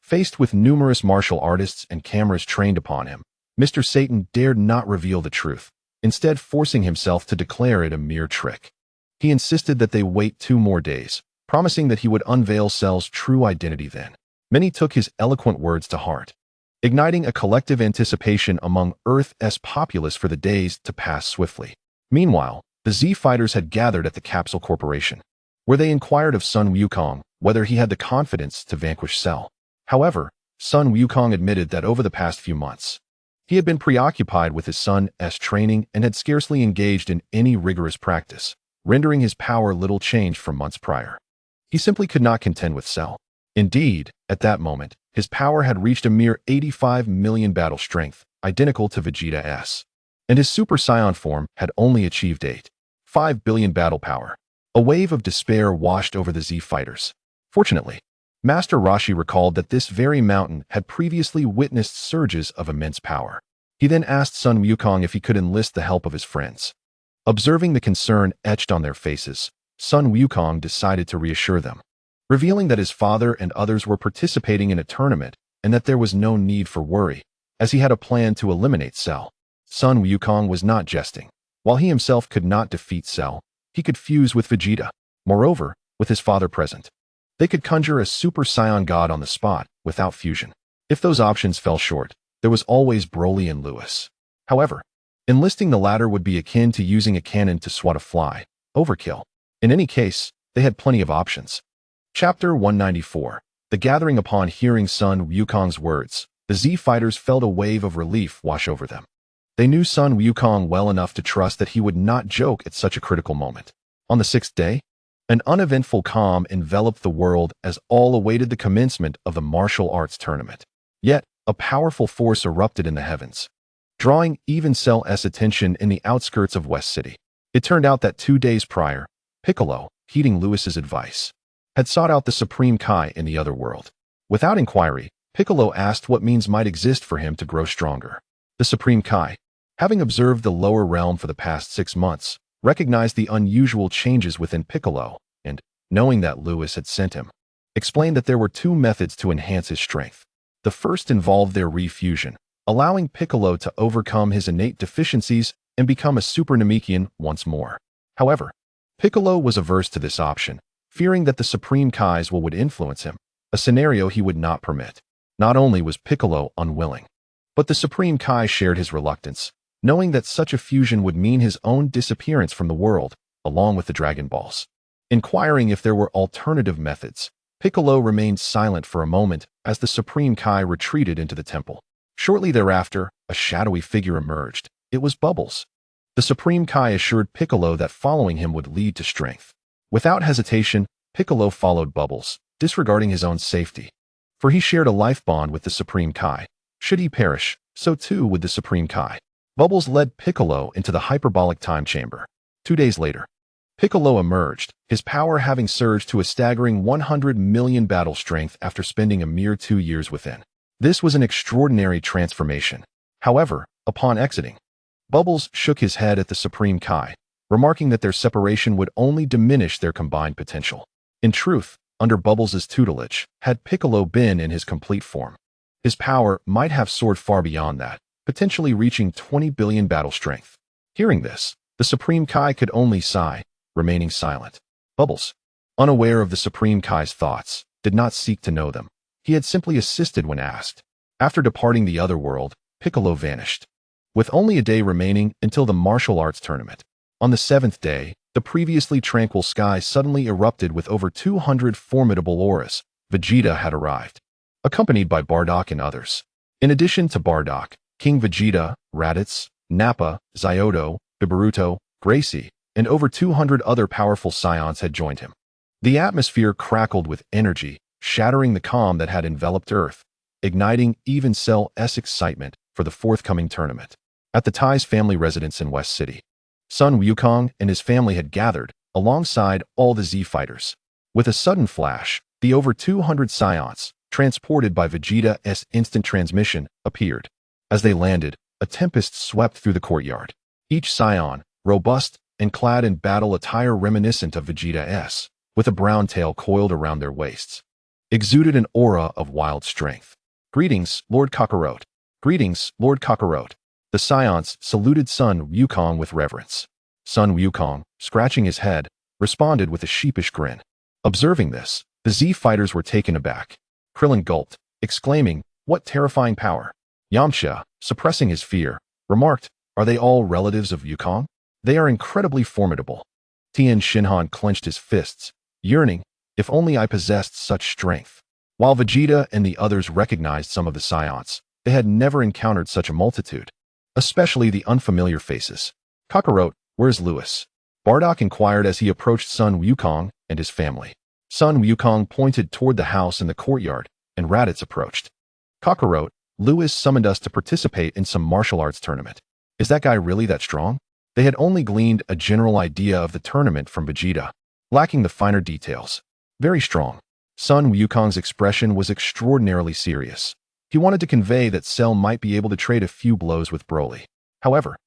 faced with numerous martial artists and cameras trained upon him, Mr. Satan dared not reveal the truth, instead forcing himself to declare it a mere trick. He insisted that they wait 2 more days, promising that he would unveil Cell's true identity then. Many took his eloquent words to heart, igniting a collective anticipation among Earth's populace for the days to pass swiftly. Meanwhile, the Z fighters had gathered at the Capsule Corporation, where they inquired of Sun Wukong whether he had the confidence to vanquish Cell. However, Sun Wukong admitted that over the past few months, he had been preoccupied with his son's training and had scarcely engaged in any rigorous practice, rendering his power little changed from months prior. He simply could not contend with Cell. Indeed, at that moment, his power had reached a mere 85 million battle strength, identical to Vegeta's, and his Super Saiyan form had only achieved 8.5 billion battle power. A wave of despair washed over the Z fighters. Fortunately, Master Roshi recalled that this very mountain had previously witnessed surges of immense power. He then asked Sun Wukong if he could enlist the help of his friends. Observing the concern etched on their faces, Sun Wukong decided to reassure them, revealing that his father and others were participating in a tournament and that there was no need for worry, as he had a plan to eliminate Cell. Sun Wukong was not jesting. While he himself could not defeat Cell, he could fuse with Vegeta. Moreover, with his father present, they could conjure a Super Saiyan God on the spot without fusion. If those options fell short, there was always Broly and Lewis. However, enlisting the latter would be akin to using a cannon to swat a fly. Overkill. In any case, they had plenty of options. Chapter 194. The Gathering. Upon hearing Sun Wukong's words, the Z fighters felt a wave of relief wash over them. They knew Sun Wukong well enough to trust that he would not joke at such a critical moment. On the 6th day, an uneventful calm enveloped the world as all awaited the commencement of the martial arts tournament. Yet, a powerful force erupted in the heavens, drawing even Cell's attention in the outskirts of West City. It turned out that 2 days prior, Piccolo, heeding Lewis's advice, had sought out the Supreme Kai in the other world. Without inquiry, Piccolo asked what means might exist for him to grow stronger. The Supreme Kai, having observed the lower realm for the past 6 months, recognized the unusual changes within Piccolo and, knowing that Lewis had sent him, explained that there were 2 methods to enhance his strength. The first involved their refusion, allowing Piccolo to overcome his innate deficiencies and become a Super Namekian once more. However, Piccolo was averse to this option, fearing that the Supreme Kai's will would influence him, a scenario he would not permit. Not only was Piccolo unwilling, but the Supreme Kai shared his reluctance, knowing that such a fusion would mean his own disappearance from the world, along with the Dragon Balls. Inquiring if there were alternative methods, Piccolo remained silent for a moment as the Supreme Kai retreated into the temple. Shortly thereafter, a shadowy figure emerged. It was Bubbles. The Supreme Kai assured Piccolo that following him would lead to strength. Without hesitation, Piccolo followed Bubbles, disregarding his own safety. For he shared a life bond with the Supreme Kai. Should he perish, so too would the Supreme Kai. Bubbles led Piccolo into the hyperbolic time chamber. 2 days later, Piccolo emerged, his power having surged to a staggering 100 million battle strength after spending a mere 2 years within. This was an extraordinary transformation. However, upon exiting, Bubbles shook his head at the Supreme Kai, remarking that their separation would only diminish their combined potential. In truth, under Bubbles' tutelage, had Piccolo been in his complete form, his power might have soared far beyond that, potentially reaching 20 billion battle strength. Hearing this, the Supreme Kai could only sigh, remaining silent. Bubbles, unaware of the Supreme Kai's thoughts, did not seek to know them. He had simply assisted when asked. After departing the other world, Piccolo vanished. With only a day remaining until the martial arts tournament. On the 7th day, the previously tranquil sky suddenly erupted with over 200 formidable auras. Vegeta had arrived, accompanied by Bardock and others. In addition to Bardock, King Vegeta, Raditz, Nappa, Zyoto, Bibaruto, Gracie, and over 200 other powerful Saiyans had joined him. The atmosphere crackled with energy, shattering the calm that had enveloped Earth, igniting even Cell's excitement for the forthcoming tournament. At the Tai's family residence in West City, Sun Wukong and his family had gathered, alongside all the Z-fighters. With a sudden flash, the over 200 Saiyans, transported by Vegeta's instant transmission, appeared. As they landed, a tempest swept through the courtyard. Each Saiyan, robust and clad in battle attire reminiscent of Vegeta's, with a brown tail coiled around their waists, exuded an aura of wild strength. "Greetings, Lord Kakarot. Greetings, Lord Kakarot." The Saiyans saluted Sun Wukong with reverence. Sun Wukong, scratching his head, responded with a sheepish grin. Observing this, the Z-fighters were taken aback. Krillin gulped, exclaiming, "What terrifying power!" Yamcha, suppressing his fear, remarked, "Are they all relatives of Wukong? They are incredibly formidable." Tien Shinhan clenched his fists, yearning, "If only I possessed such strength." While Vegeta and the others recognized some of the Saiyans, they had never encountered such a multitude, especially the unfamiliar faces. "Kakarot, where's Lewis?" Bardock inquired as he approached Sun Wukong and his family. Sun Wukong pointed toward the house in the courtyard, and Raditz approached. "Kakarot, Lewis summoned us to participate in some martial arts tournament. Is that guy really that strong?" They had only gleaned a general idea of the tournament from Vegeta, lacking the finer details. "Very strong." Sun Wukong's expression was extraordinarily serious. He wanted to convey that Cell might be able to trade a few blows with Broly. However,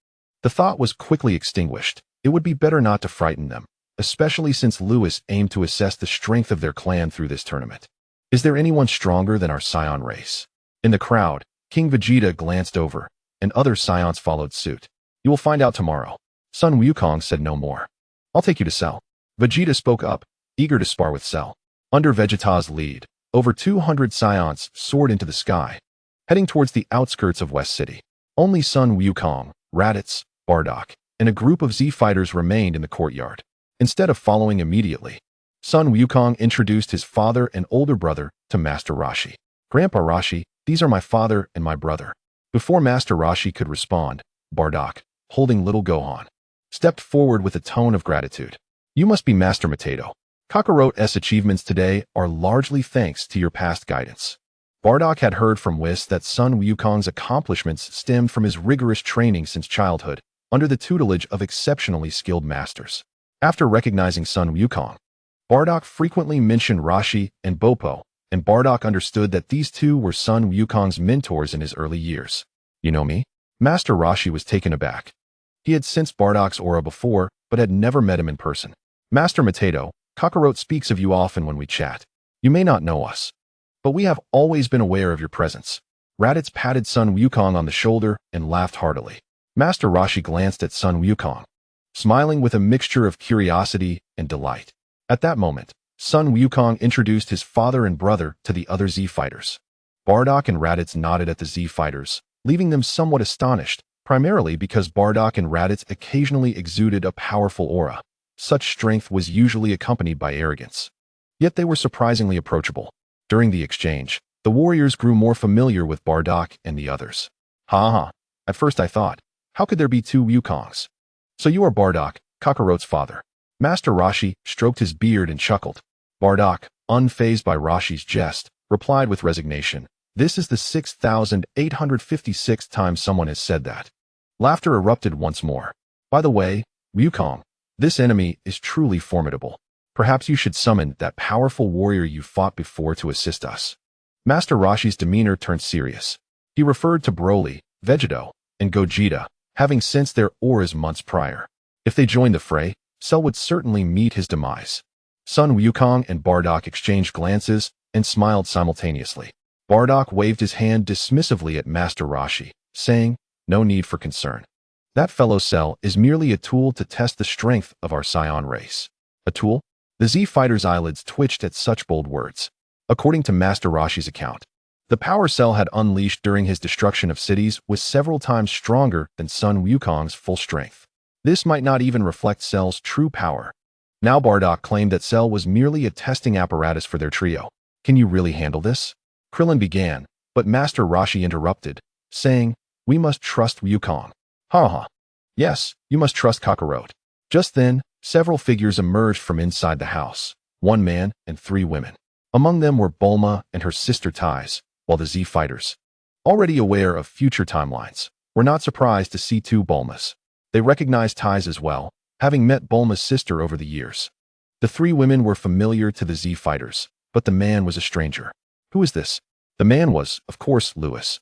the thought was quickly extinguished. It would be better not to frighten them, especially since Lewis aimed to assess the strength of their clan through this tournament. "Is there anyone stronger than our Saiyan race?" In the crowd, King Vegeta glanced over, and other Saiyans followed suit. "You will find out tomorrow." Sun Wukong said no more. "I'll take you to Cell." Vegeta spoke up, eager to spar with Cell. Under Vegeta's lead, over 200 Saiyans soared into the sky, heading towards the outskirts of West City. Only Sun Wukong, Raditz, Bardock, and a group of Z-fighters remained in the courtyard. Instead of following immediately, Sun Wukong introduced his father and older brother to Master Roshi. "Grandpa Roshi, these are my father and my brother." Before Master Roshi could respond, Bardock, holding little Gohan, stepped forward with a tone of gratitude. "You must be Master Mateto. Kakarot's achievements today are largely thanks to your past guidance." Bardock had heard from Whis that Sun Wukong's accomplishments stemmed from his rigorous training since childhood, under the tutelage of exceptionally skilled masters. After recognizing Sun Wukong, Bardock frequently mentioned Roshi and Boppo, and Bardock understood that these two were Sun Wukong's mentors in his early years. "You know me?" Master Roshi was taken aback. He had sensed Bardock's aura before, but had never met him in person. "Master Mateto, Kakarot speaks of you often when we chat. You may not know us, but we have always been aware of your presence." Raditz patted Sun Wukong on the shoulder and laughed heartily. Master Roshi glanced at Sun Wukong, smiling with a mixture of curiosity and delight. At that moment, Sun Wukong introduced his father and brother to the other Z-fighters. Bardock and Raditz nodded at the Z-fighters, leaving them somewhat astonished, primarily because Bardock and Raditz occasionally exuded a powerful aura. Such strength was usually accompanied by arrogance. Yet they were surprisingly approachable. During the exchange, the warriors grew more familiar with Bardock and the others. "Ha. At first I thought, how could there be two Wukongs? So you are Bardock, Kakarot's father." Master Roshi stroked his beard and chuckled. Bardock, unfazed by Roshi's jest, replied with resignation, "This is the 6,856th time someone has said that." Laughter erupted once more. "By the way, Wukong, This enemy is truly formidable. Perhaps you should summon that powerful warrior you fought before to assist us." Master Roshi's demeanor turned serious. He referred to Broly, Vegeto, and Gogeta, having sensed their auras months prior. If they joined the fray, Cell would certainly meet his demise. Sun Wukong and Bardock exchanged glances and smiled simultaneously. Bardock waved his hand dismissively at Master Roshi, saying, "No need for concern. That fellow Cell is merely a tool to test the strength of our Saiyan race." A tool? The Z fighter's eyelids twitched at such bold words. According to Master Roshi's account, the power Cell had unleashed during his destruction of cities was several times stronger than Sun Wukong's full strength. This might not even reflect Cell's true power. Now Bardock claimed that Cell was merely a testing apparatus for their trio. "Can you really handle this?" Krillin began, but Master Roshi interrupted, saying, "We must trust Wukong." "Ha ha. Yes, you must trust Kakarot." Just then, several figures emerged from inside the house, 1 man and 3 women. Among them were Bulma and her sister Ties, while the Z fighters, already aware of future timelines, were not surprised to see 2 Bulmas. They recognized Ties as well, having met Bulma's sister over the years. The 3 women were familiar to the Z fighters, but the man was a stranger. Who is this? The man was, of course, Lewis,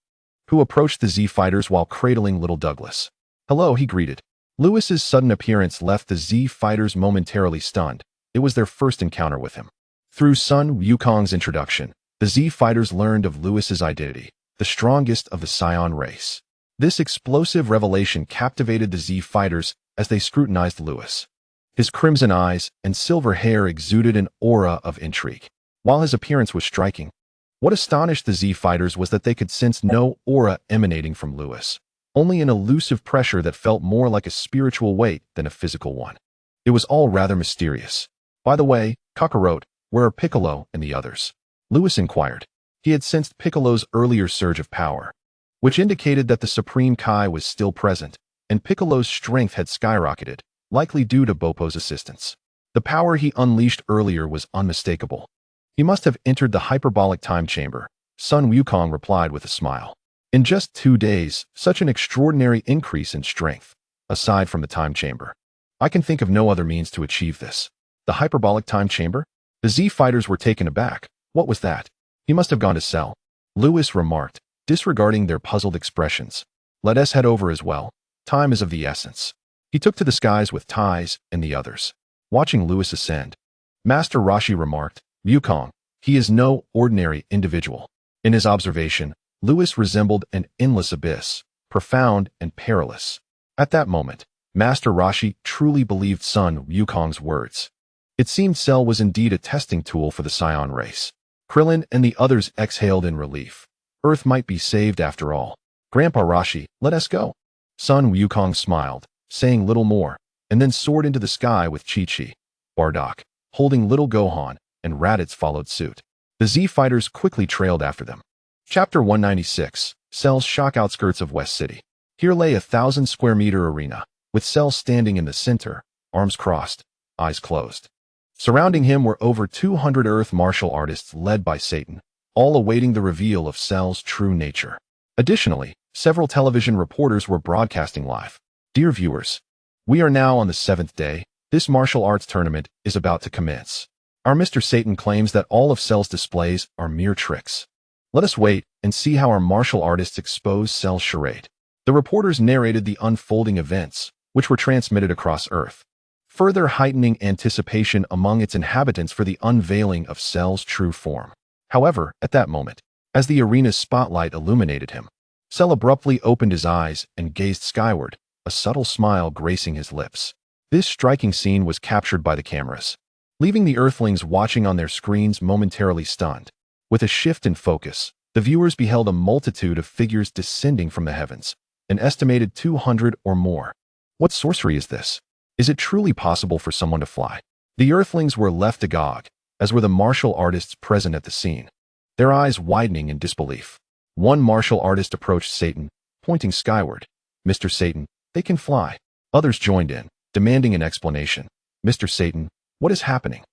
who approached the Z fighters while cradling little Douglas. "Hello," he greeted. Lewis's sudden appearance left the Z fighters momentarily stunned. It was their first encounter with him. Through Sun Wukong's introduction, the Z fighters learned of Lewis's identity, the strongest of the Saiyan race. This explosive revelation captivated the Z fighters as they scrutinized Lewis. His crimson eyes and silver hair exuded an aura of intrigue. While his appearance was striking, what astonished the Z fighters was that they could sense no aura emanating from Lewis, only an elusive pressure that felt more like a spiritual weight than a physical one. It was all rather mysterious. "By the way, Kakarot, where are Piccolo and the others?" Lewis inquired. He had sensed Piccolo's earlier surge of power, which indicated that the Supreme Kai was still present, and Piccolo's strength had skyrocketed, likely due to Bopo's assistance. The power he unleashed earlier was unmistakable. "He must have entered the hyperbolic time chamber," Sun Wukong replied with a smile. "In just 2 days, such an extraordinary increase in strength, aside from the time chamber. I can think of no other means to achieve this." The hyperbolic time chamber? The Z fighters were taken aback. What was that? "He must have gone to Cell," Lewis remarked, disregarding their puzzled expressions. "Let us head over as well. Time is of the essence." He took to the skies with Ties and the others. Watching Lewis ascend, Master Roshi remarked, "Wukong, he is no ordinary individual." In his observation, Lewis resembled an endless abyss, profound and perilous. At that moment, Master Roshi truly believed Sun Wukong's words. It seemed Cell was indeed a testing tool for the Saiyan race. Krillin and the others exhaled in relief. Earth might be saved after all. "Grandpa Roshi, let us go." Sun Wukong smiled, saying little more, and then soared into the sky with Chi-Chi. Bardock, holding little Gohan, and Raditz followed suit. The Z fighters quickly trailed after them. Chapter 196, Cell's shock outskirts of West City. Here lay a 1,000-square-meter arena, with Cell standing in the center, arms crossed, eyes closed. Surrounding him were over 200 Earth martial artists led by Satan, all awaiting the reveal of Cell's true nature. Additionally, several television reporters were broadcasting live. "Dear viewers, we are now on the 7th day. This martial arts tournament is about to commence. Our Mr. Satan claims that all of Cell's displays are mere tricks. Let us wait and see how our martial artists expose Cell's charade." The reporters narrated the unfolding events, which were transmitted across Earth, further heightening anticipation among its inhabitants for the unveiling of Cell's true form. However, at that moment, as the arena's spotlight illuminated him, Cell abruptly opened his eyes and gazed skyward, a subtle smile gracing his lips. This striking scene was captured by the cameras, leaving the Earthlings watching on their screens momentarily stunned. With a shift in focus, the viewers beheld a multitude of figures descending from the heavens, an estimated 200 or more. What sorcery is this? Is it truly possible for someone to fly? The Earthlings were left agog, as were the martial artists present at the scene, their eyes widening in disbelief. One martial artist approached Satan, pointing skyward. "Mr. Satan, they can fly." Others joined in, demanding an explanation. "Mr. Satan, what is happening?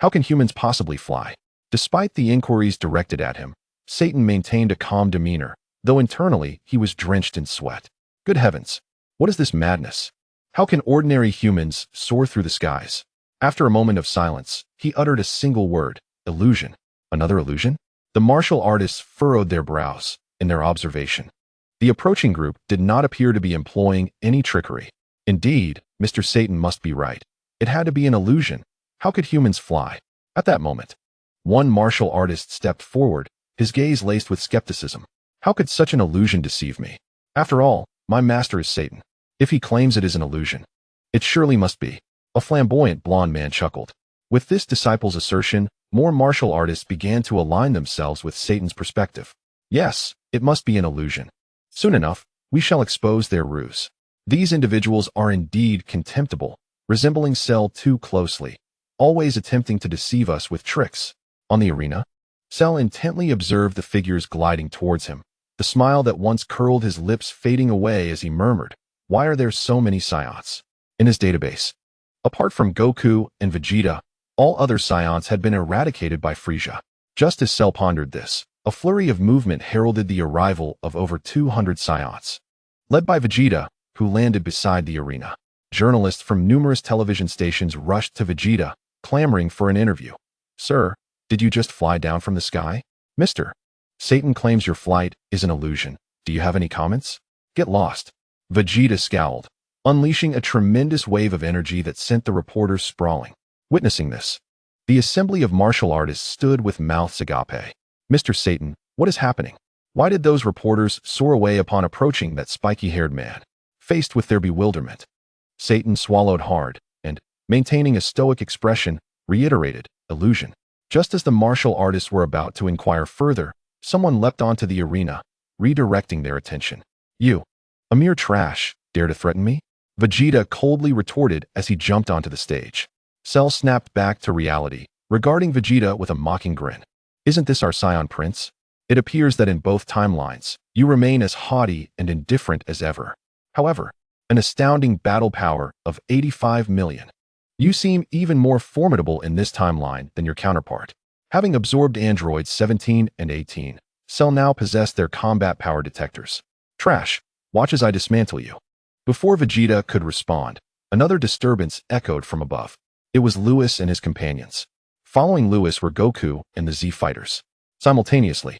How can humans possibly fly?" Despite the inquiries directed at him, Satan maintained a calm demeanor, though internally he was drenched in sweat. "Good heavens! What is this madness? How can ordinary humans soar through the skies? After a moment of silence, he uttered a single word: illusion. Another illusion? The martial artists furrowed their brows in their observation. The approaching group did not appear to be employing any trickery. Indeed, Mr. Satan must be right. It had to be an illusion. How could humans fly? At that moment, one martial artist stepped forward, his gaze laced with skepticism. How could such an illusion deceive me? After all, my master is Satan. If he claims it is an illusion, it surely must be. A flamboyant blond man chuckled. With this disciple's assertion, more martial artists began to align themselves with Satan's perspective. Yes, it must be an illusion. Soon enough, we shall expose their ruse. These individuals are indeed contemptible, resembling Cell too closely, always attempting to deceive us with tricks. On the arena, Cell intently observed the figures gliding towards him, the smile that once curled his lips fading away as he murmured, "Why are there so many Saiyans?" In his database, apart from Goku and Vegeta, all other Saiyans had been eradicated by Frieza. Just as Cell pondered this, a flurry of movement heralded the arrival of over 200 Saiyans. Led by Vegeta, who landed beside the arena. Journalists from numerous television stations rushed to Vegeta, clamoring for an interview. "Sir, did you just fly down from the sky? Mr. Satan claims your flight is an illusion. Do you have any comments?" "Get lost." Vegeta scowled, unleashing a tremendous wave of energy that sent the reporters sprawling. Witnessing this, the assembly of martial artists stood with mouths agape. "Mr. Satan, what is happening? Why did those reporters soar away upon approaching that spiky-haired man?" Faced with their bewilderment, Satan swallowed hard and, maintaining a stoic expression, reiterated, "Illusion." Just as the martial artists were about to inquire further, someone leapt onto the arena, redirecting their attention. "You, a mere trash, dare to threaten me?" Vegeta coldly retorted as he jumped onto the stage. Cell snapped back to reality, regarding Vegeta with a mocking grin. "Isn't this our Saiyan Prince? It appears that in both timelines, you remain as haughty and indifferent as ever. However, an astounding battle power of 85 million. You seem even more formidable in this timeline than your counterpart." Having absorbed androids 17 and 18, Cell now possessed their combat power detectors. "Trash, watch as I dismantle you." Before Vegeta could respond, another disturbance echoed from above. It was Lewis and his companions. Following Lewis were Goku and the Z Fighters. Simultaneously,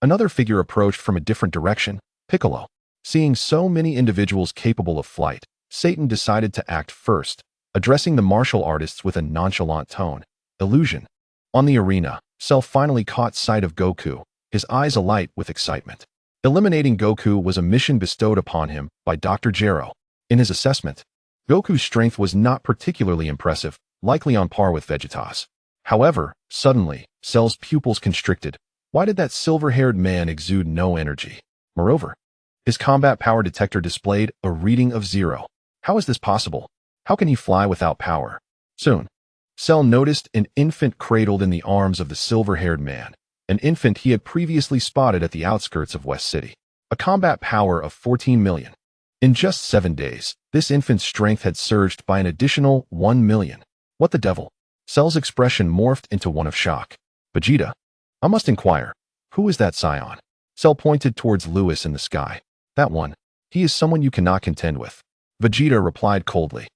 another figure approached from a different direction, Piccolo. Seeing so many individuals capable of flight, Satan decided to act first, addressing the martial artists with a nonchalant tone. "Illusion." On the arena, Cell finally caught sight of Goku, his eyes alight with excitement. Eliminating Goku was a mission bestowed upon him by Dr. Gero. In his assessment, Goku's strength was not particularly impressive, likely on par with Vegeta's. However, suddenly, Cell's pupils constricted. Why did that silver-haired man exude no energy? Moreover, his combat power detector displayed a reading of 0. How is this possible? How can he fly without power? Soon, Cell noticed an infant cradled in the arms of the silver-haired man, an infant he had previously spotted at the outskirts of West City. A combat power of 14 million. In just 7 days, this infant's strength had surged by an additional 1 million. What the devil? Cell's expression morphed into one of shock. "Vegeta, I must inquire, who is that Saiyan?" Cell pointed towards Lewis in the sky. "That one. He is someone you cannot contend with." Vegeta replied coldly.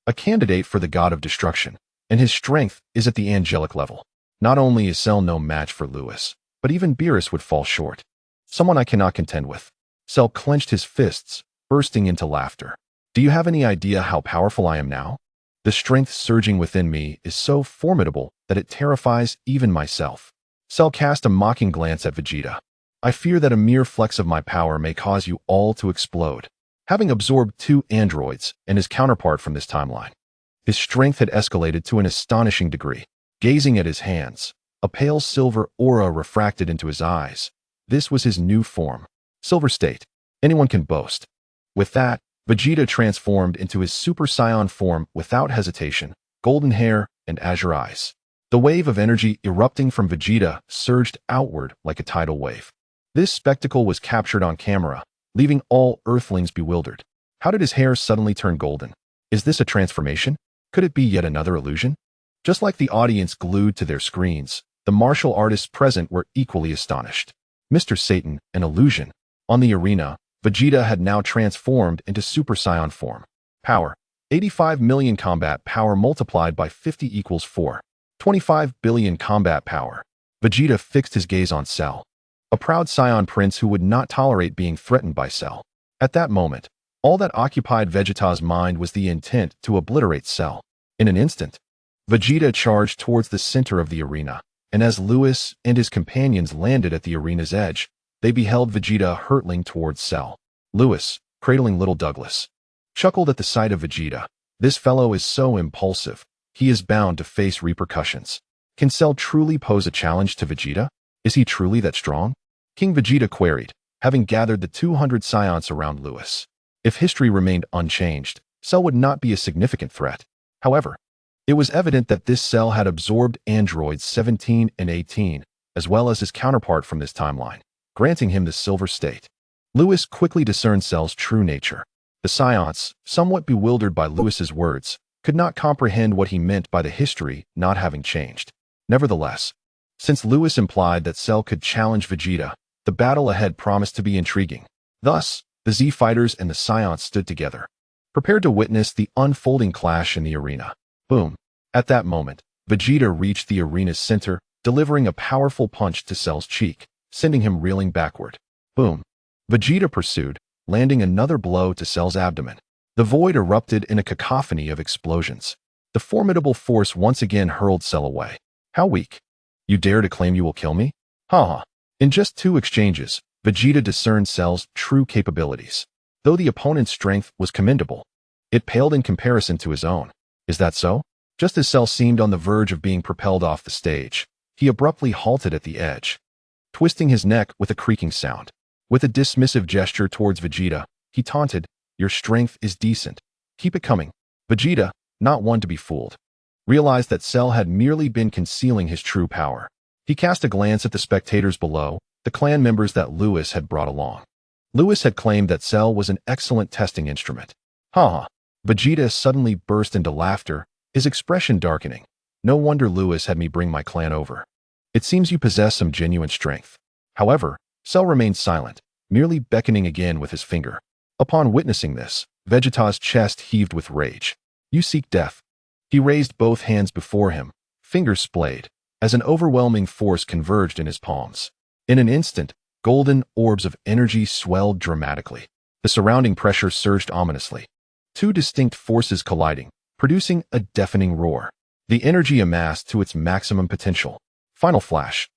"A candidate for the god of destruction, and his strength is at the angelic level. Not only is Cell no match for Lewis, but even Beerus would fall short. Someone I cannot contend with." Cell clenched his fists, bursting into laughter. "Do you have any idea how powerful I am now? The strength surging within me is so formidable that it terrifies even myself." Cell cast a mocking glance at Vegeta. "I fear that a mere flex of my power may cause you all to explode." Having absorbed 2 androids and his counterpart from this timeline, his strength had escalated to an astonishing degree. Gazing at his hands, a pale silver aura refracted into his eyes. This was his new form. Silver state. Anyone can boast. With that, Vegeta transformed into his Super Saiyan form without hesitation, golden hair and azure eyes. The wave of energy erupting from Vegeta surged outward like a tidal wave. This spectacle was captured on camera, leaving all Earthlings bewildered. How did his hair suddenly turn golden? Is this a transformation? Could it be yet another illusion? Just like the audience glued to their screens, the martial artists present were equally astonished. Mr. Satan, an illusion. On the arena, Vegeta had now transformed into Super Saiyan form. Power. 85 million combat power multiplied by 50 equals 4. 25 billion combat power. Vegeta fixed his gaze on Cell, a proud Saiyan prince who would not tolerate being threatened by Cell. At that moment, all that occupied Vegeta's mind was the intent to obliterate Cell. In an instant, Vegeta charged towards the center of the arena, and as Lewis and his companions landed at the arena's edge, they beheld Vegeta hurtling towards Cell. Lewis, cradling little Douglas, chuckled at the sight of Vegeta. This fellow is so impulsive, he is bound to face repercussions. Can Cell truly pose a challenge to Vegeta? Is he truly that strong? King Vegeta queried, having gathered the 200 Saiyans around Lewis. If history remained unchanged, Cell would not be a significant threat. However, it was evident that this Cell had absorbed androids 17 and 18, as well as his counterpart from this timeline, granting him the Silver State. Lewis quickly discerned Cell's true nature. The Saiyans, somewhat bewildered by Lewis's words, could not comprehend what he meant by the history not having changed. Nevertheless, since Lewis implied that Cell could challenge Vegeta, the battle ahead promised to be intriguing. Thus, the Z Fighters and the Saiyans stood together, prepared to witness the unfolding clash in the arena. Boom. At that moment, Vegeta reached the arena's center, delivering a powerful punch to Cell's cheek, sending him reeling backward. Boom. Vegeta pursued, landing another blow to Cell's abdomen. The void erupted in a cacophony of explosions. The formidable force once again hurled Cell away. How weak. You dare to claim you will kill me? Ha. In just 2 exchanges, Vegeta discerned Cell's true capabilities. Though the opponent's strength was commendable, it paled in comparison to his own. Is that so? Just as Cell seemed on the verge of being propelled off the stage, he abruptly halted at the edge, twisting his neck with a creaking sound. With a dismissive gesture towards Vegeta, he taunted, "Your strength is decent. Keep it coming." Vegeta, not one to be fooled, realized that Cell had merely been concealing his true power. He cast a glance at the spectators below, the clan members that Lewis had brought along. Lewis had claimed that Cell was an excellent testing instrument. Ha. Vegeta suddenly burst into laughter, his expression darkening. No wonder Lewis had me bring my clan over. It seems you possess some genuine strength. However, Cell remained silent, merely beckoning again with his finger. Upon witnessing this, Vegeta's chest heaved with rage. You seek death. He raised both hands before him, fingers splayed, as an overwhelming force converged in his palms. In an instant, golden orbs of energy swelled dramatically. The surrounding pressure surged ominously. 2 distinct forces colliding, producing a deafening roar. The energy amassed to its maximum potential. Final flash.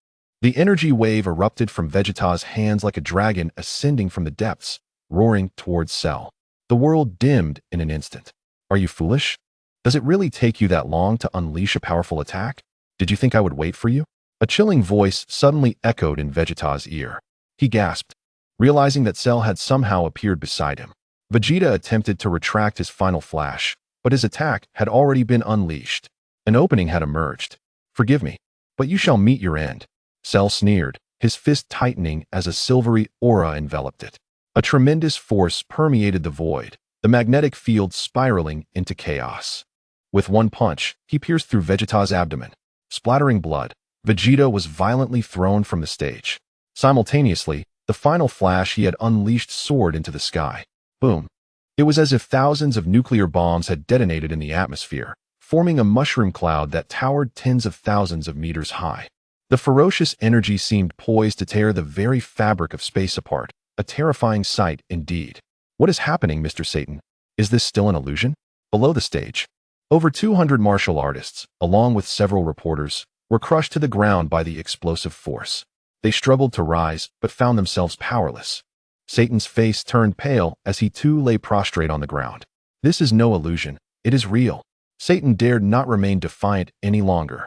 The energy wave erupted from Vegeta's hands like a dragon ascending from the depths, roaring towards Cell. The world dimmed in an instant. Are you foolish? Does it really take you that long to unleash a powerful attack? Did you think I would wait for you? A chilling voice suddenly echoed in Vegeta's ear. He gasped, realizing that Cell had somehow appeared beside him. Vegeta attempted to retract his final flash, but his attack had already been unleashed. An opening had emerged. Forgive me, but you shall meet your end. Cell sneered, his fist tightening as a silvery aura enveloped it. A tremendous force permeated the void, the magnetic field spiraling into chaos. With one punch, he pierced through Vegeta's abdomen. Splattering blood, Vegeta was violently thrown from the stage. Simultaneously, the final flash he had unleashed soared into the sky. Boom. It was as if thousands of nuclear bombs had detonated in the atmosphere, forming a mushroom cloud that towered tens of thousands of meters high. The ferocious energy seemed poised to tear the very fabric of space apart, a terrifying sight indeed. What is happening, Mr. Satan? Is this still an illusion? Below the stage, over 200 martial artists, along with several reporters, were crushed to the ground by the explosive force. They struggled to rise, but found themselves powerless. Satan's face turned pale as he too lay prostrate on the ground. This is no illusion, it is real. Satan dared not remain defiant any longer.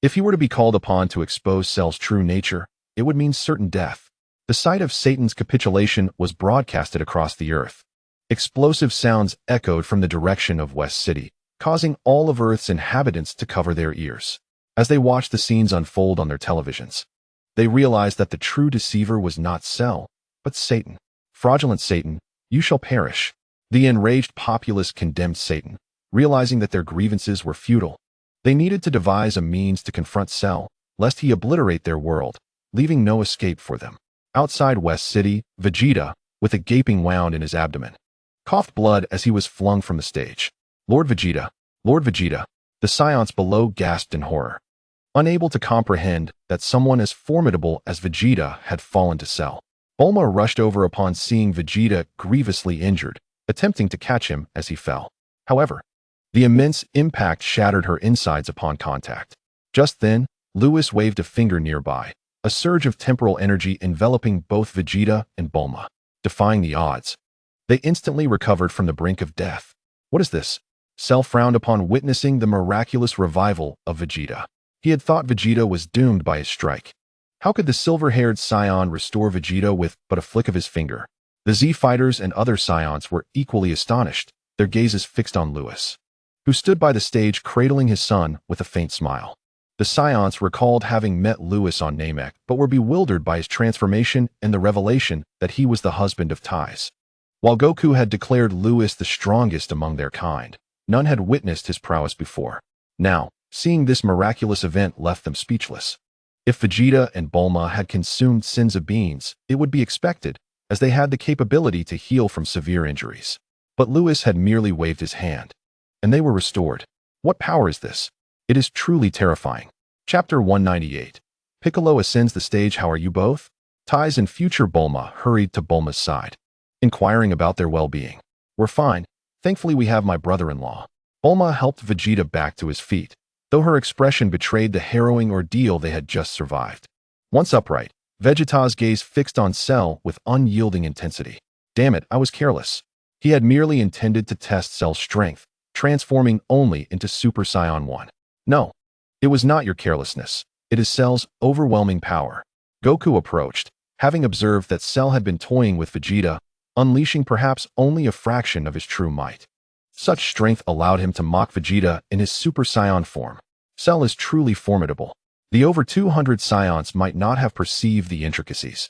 If he were to be called upon to expose Cell's true nature, it would mean certain death. The sight of Satan's capitulation was broadcasted across the earth. Explosive sounds echoed from the direction of West City, causing all of Earth's inhabitants to cover their ears. As they watched the scenes unfold on their televisions, they realized that the true deceiver was not Cell, but Satan. Fraudulent Satan, you shall perish. The enraged populace condemned Satan, realizing that their grievances were futile. They needed to devise a means to confront Cell, lest he obliterate their world, leaving no escape for them. Outside West City, Vegeta, with a gaping wound in his abdomen, coughed blood as he was flung from the stage. Lord Vegeta! Lord Vegeta! The Saiyans below gasped in horror, unable to comprehend that someone as formidable as Vegeta had fallen to Cell. Bulma rushed over upon seeing Vegeta grievously injured, attempting to catch him as he fell. However, the immense impact shattered her insides upon contact. Just then, Lewis waved a finger nearby, a surge of temporal energy enveloping both Vegeta and Bulma. Defying the odds, they instantly recovered from the brink of death. What is this? Cell frowned upon witnessing the miraculous revival of Vegeta. He had thought Vegeta was doomed by his strike. How could the silver-haired Saiyan restore Vegeta with but a flick of his finger? The Z-Fighters and other Saiyans were equally astonished, their gazes fixed on Lewis, who stood by the stage cradling his son with a faint smile. The Saiyans recalled having met Lewis on Namek, but were bewildered by his transformation and the revelation that he was the husband of Ties. While Goku had declared Lewis the strongest among their kind, none had witnessed his prowess before. Now, seeing this miraculous event left them speechless. If Vegeta and Bulma had consumed Sinza beans, it would be expected, as they had the capability to heal from severe injuries. But Lewis had merely waved his hand, and they were restored. What power is this? It is truly terrifying. Chapter 198. Piccolo ascends the stage. How are you both? Ties and future Bulma hurried to Bulma's side, inquiring about their well-being. We're fine. Thankfully we have my brother-in-law. Bulma helped Vegeta back to his feet, though her expression betrayed the harrowing ordeal they had just survived. Once upright, Vegeta's gaze fixed on Cell with unyielding intensity. Damn it, I was careless. He had merely intended to test Cell's strength, transforming only into Super Saiyan 1. No, it was not your carelessness. It is Cell's overwhelming power. Goku approached, having observed that Cell had been toying with Vegeta, unleashing perhaps only a fraction of his true might. Such strength allowed him to mock Vegeta in his Super Saiyan form. Cell is truly formidable. The over 200 Saiyans might not have perceived the intricacies,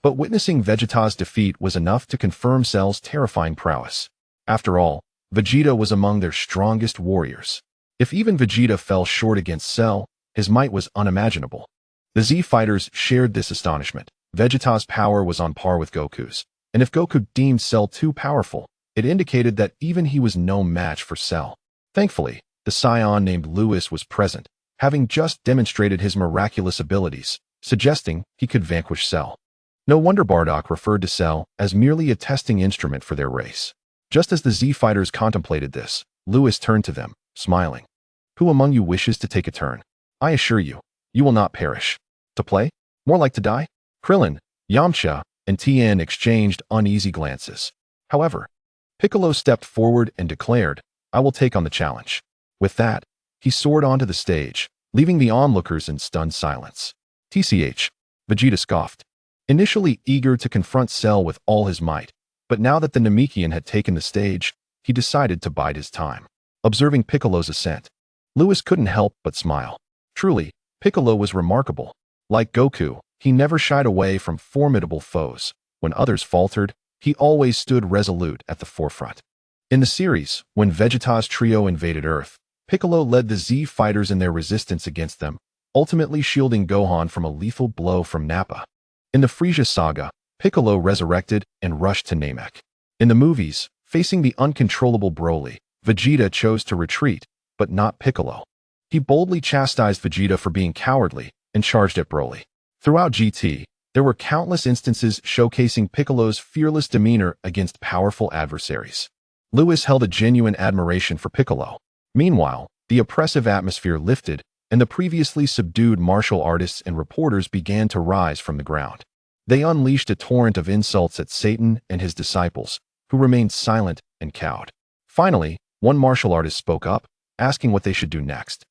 but witnessing Vegeta's defeat was enough to confirm Cell's terrifying prowess. After all, Vegeta was among their strongest warriors. If even Vegeta fell short against Cell, his might was unimaginable. The Z-Fighters shared this astonishment. Vegeta's power was on par with Goku's, and if Goku deemed Cell too powerful, it indicated that even he was no match for Cell. Thankfully, the Saiyan named Lewis was present, having just demonstrated his miraculous abilities, suggesting he could vanquish Cell. No wonder Bardock referred to Cell as merely a testing instrument for their race. Just as the Z-Fighters contemplated this, Lewis turned to them, smiling. Who among you wishes to take a turn? I assure you, you will not perish. To play? More like to die? Krillin, Yamcha, and Tien exchanged uneasy glances. However, Piccolo stepped forward and declared, I will take on the challenge. With that, he soared onto the stage, leaving the onlookers in stunned silence. TCH, Vegeta scoffed, initially eager to confront Cell with all his might, but now that the Namekian had taken the stage, he decided to bide his time. Observing Piccolo's ascent, Lewis couldn't help but smile. Truly, Piccolo was remarkable. Like Goku, he never shied away from formidable foes. When others faltered, he always stood resolute at the forefront. In the series, when Vegeta's trio invaded Earth, Piccolo led the Z-Fighters in their resistance against them, ultimately shielding Gohan from a lethal blow from Nappa. In the Frieza saga, Piccolo resurrected and rushed to Namek. In the movies, facing the uncontrollable Broly, Vegeta chose to retreat, but not Piccolo. He boldly chastised Vegeta for being cowardly and charged at Broly. Throughout GT, there were countless instances showcasing Piccolo's fearless demeanor against powerful adversaries. Lewis held a genuine admiration for Piccolo. Meanwhile, the oppressive atmosphere lifted, and the previously subdued martial artists and reporters began to rise from the ground. They unleashed a torrent of insults at Satan and his disciples, who remained silent and cowed. Finally, one martial artist spoke up, asking what they should do next.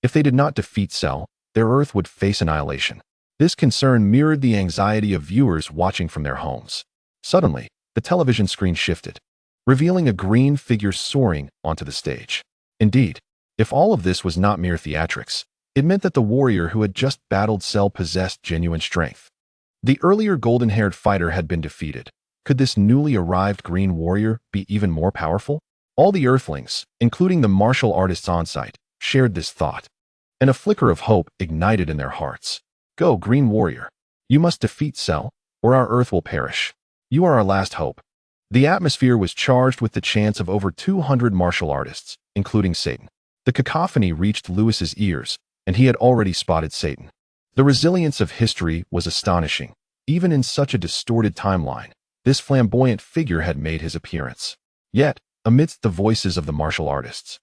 If they did not defeat Cell, their Earth would face annihilation. This concern mirrored the anxiety of viewers watching from their homes. Suddenly, the television screen shifted, revealing a green figure soaring onto the stage. Indeed, if all of this was not mere theatrics, it meant that the warrior who had just battled Cell possessed genuine strength. The earlier golden-haired fighter had been defeated. Could this newly arrived green warrior be even more powerful? All the Earthlings, including the martial artists on site, shared this thought, and a flicker of hope ignited in their hearts. Go, Green Warrior. You must defeat Cell, or our Earth will perish. You are our last hope. The atmosphere was charged with the chants of over 200 martial artists, including Satan. The cacophony reached Lewis's ears, and he had already spotted Satan. The resilience of history was astonishing. Even in such a distorted timeline, this flamboyant figure had made his appearance. Yet, amidst the voices of the martial artists,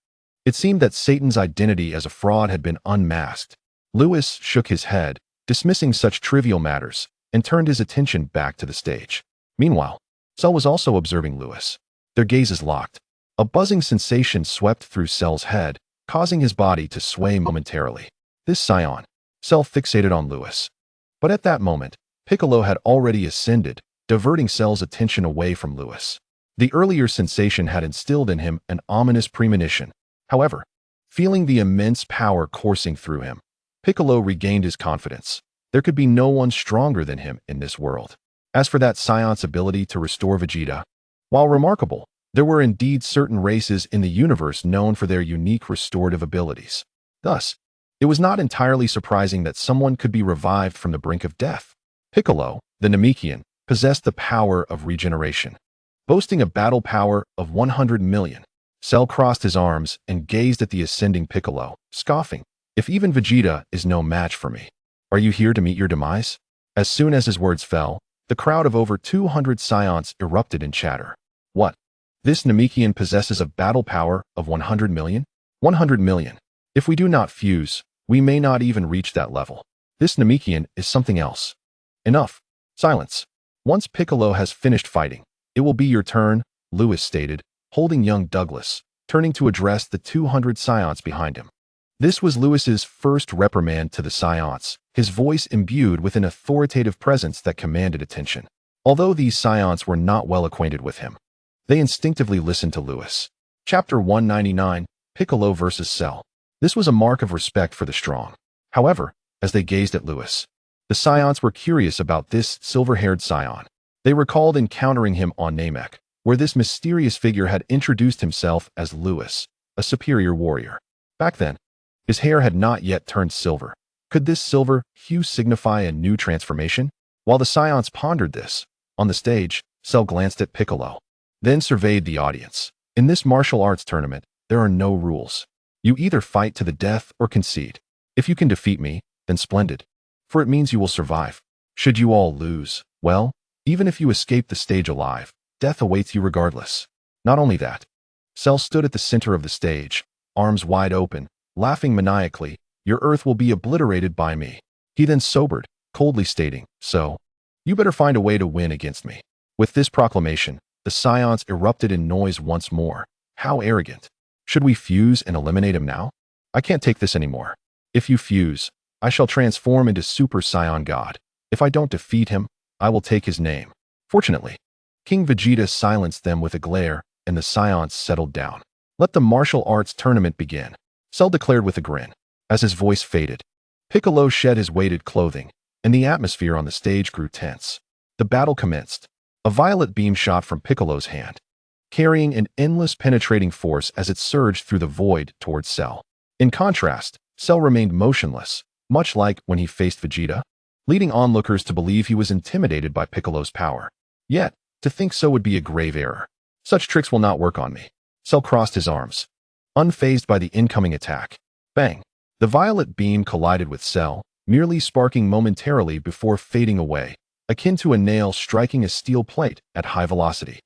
it seemed that Satan's identity as a fraud had been unmasked. Lewis shook his head, dismissing such trivial matters, and turned his attention back to the stage. Meanwhile, Cell was also observing Lewis. Their gazes locked. A buzzing sensation swept through Cell's head, causing his body to sway momentarily. This Saiyan. Cell fixated on Lewis. But at that moment, Piccolo had already ascended, diverting Cell's attention away from Lewis. The earlier sensation had instilled in him an ominous premonition. However, feeling the immense power coursing through him, Piccolo regained his confidence. There could be no one stronger than him in this world. As for that Saiyan's ability to restore Vegeta, while remarkable, there were indeed certain races in the universe known for their unique restorative abilities. Thus, it was not entirely surprising that someone could be revived from the brink of death. Piccolo, the Namekian, possessed the power of regeneration. Boasting a battle power of 100 million, Cell crossed his arms and gazed at the ascending Piccolo, scoffing, "If even Vegeta is no match for me. Are you here to meet your demise?" As soon as his words fell, the crowd of over 200 Saiyans erupted in chatter. What? This Namekian possesses a battle power of 100 million? 100 million. If we do not fuse, we may not even reach that level. This Namekian is something else. Enough. Silence. Once Piccolo has finished fighting, it will be your turn, Lewis stated, holding young Douglas, turning to address the 200 Saiyans behind him. This was Lewis's first reprimand to the Saiyans, his voice imbued with an authoritative presence that commanded attention. Although these Saiyans were not well acquainted with him, they instinctively listened to Lewis. Chapter 199, Piccolo vs. Cell. This was a mark of respect for the strong. However, as they gazed at Lewis, the Saiyans were curious about this silver-haired Saiyan. They recalled encountering him on Namek, where this mysterious figure had introduced himself as Lewis, a superior warrior. Back then, his hair had not yet turned silver. Could this silver hue signify a new transformation? While the Saiyans pondered this, on the stage, Cell glanced at Piccolo, then surveyed the audience. In this martial arts tournament, there are no rules. You either fight to the death or concede. If you can defeat me, then splendid, for it means you will survive. Should you all lose, well, even if you escape the stage alive, death awaits you regardless. Not only that, Cell stood at the center of the stage, arms wide open, laughing maniacally, "Your earth will be obliterated by me." He then sobered, coldly stating, "So, you better find a way to win against me." With this proclamation, the Saiyans erupted in noise once more. How arrogant. Should we fuse and eliminate him now? I can't take this anymore. If you fuse, I shall transform into Super Saiyan God. If I don't defeat him, I will take his name. Fortunately, King Vegeta silenced them with a glare, and the Saiyans settled down. Let the martial arts tournament begin, Cell declared with a grin. As his voice faded, Piccolo shed his weighted clothing, and the atmosphere on the stage grew tense. The battle commenced. A violet beam shot from Piccolo's hand, carrying an endless penetrating force as it surged through the void towards Cell. In contrast, Cell remained motionless, much like when he faced Vegeta, leading onlookers to believe he was intimidated by Piccolo's power. Yet, to think so would be a grave error. Such tricks will not work on me. Cell crossed his arms, unfazed by the incoming attack. Bang! The violet beam collided with Cell, merely sparking momentarily before fading away, akin to a nail striking a steel plate at high velocity.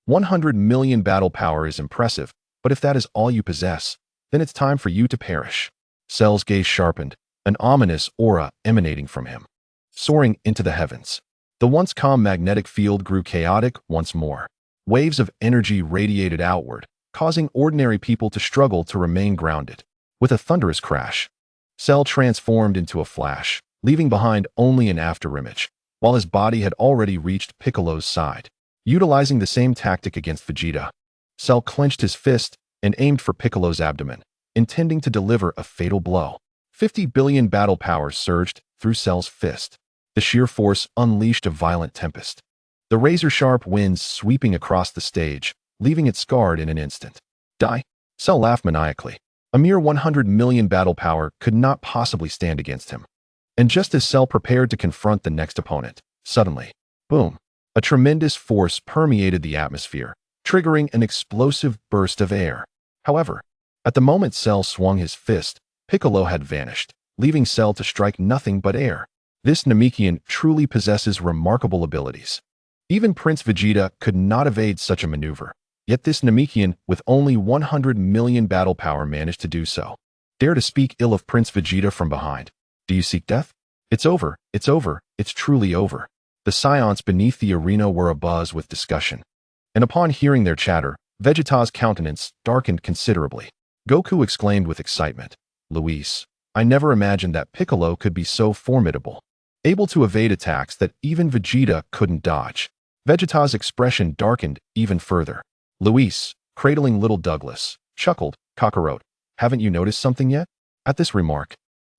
100 million battle power is impressive, but if that is all you possess, then it's time for you to perish. Cell's gaze sharpened, an ominous aura emanating from him. Soaring into the heavens, the once calm magnetic field grew chaotic once more. Waves of energy radiated outward, causing ordinary people to struggle to remain grounded. With a thunderous crash, Cell transformed into a flash, leaving behind only an afterimage, while his body had already reached Piccolo's side. Utilizing the same tactic against Vegeta, Cell clenched his fist and aimed for Piccolo's abdomen, intending to deliver a fatal blow. 50 billion battle power surged through Cell's fist. The sheer force unleashed a violent tempest. The razor-sharp winds sweeping across the stage, leaving it scarred in an instant. Die? Cell laughed maniacally. A mere 100 million battle power could not possibly stand against him. And just as Cell prepared to confront the next opponent, suddenly, boom! A tremendous force permeated the atmosphere, triggering an explosive burst of air. However, at the moment Cell swung his fist, Piccolo had vanished, leaving Cell to strike nothing but air. This Namekian truly possesses remarkable abilities. Even Prince Vegeta could not evade such a maneuver, yet this Namekian with only 100 million battle power managed to do so. Dare to speak ill of Prince Vegeta from behind. Do you seek death? It's over, it's truly over. The Saiyans beneath the arena were abuzz with discussion. And upon hearing their chatter, Vegeta's countenance darkened considerably. Goku exclaimed with excitement, "Luis, I never imagined that Piccolo could be so formidable, able to evade attacks that even Vegeta couldn't dodge." Vegeta's expression darkened even further. Luis, cradling little Douglas, chuckled, "Kakarot, haven't you noticed something yet?" At this remark,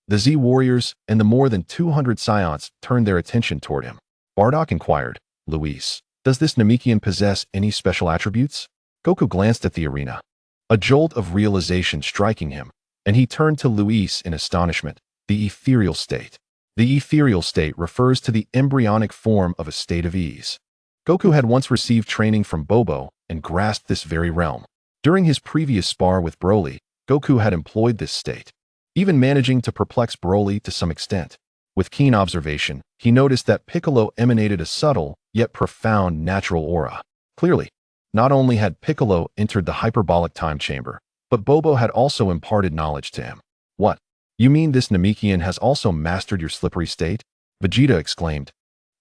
the Z warriors and the more than 200 Saiyans turned their attention toward him. Bardock inquired, "Luis, does this Namekian possess any special attributes?" Goku glanced at the arena, a jolt of realization striking him, and he turned to Luis in astonishment. The ethereal state. The ethereal state refers to the embryonic form of a state of ease. Goku had once received training from Bobo and grasped this very realm. During his previous spar with Broly, Goku had employed this state, even managing to perplex Broly to some extent. With keen observation, he noticed that Piccolo emanated a subtle, yet profound natural aura. Clearly, not only had Piccolo entered the hyperbolic time chamber, but Bobo had also imparted knowledge to him. "What? You mean this Namekian has also mastered your slippery state?" Vegeta exclaimed,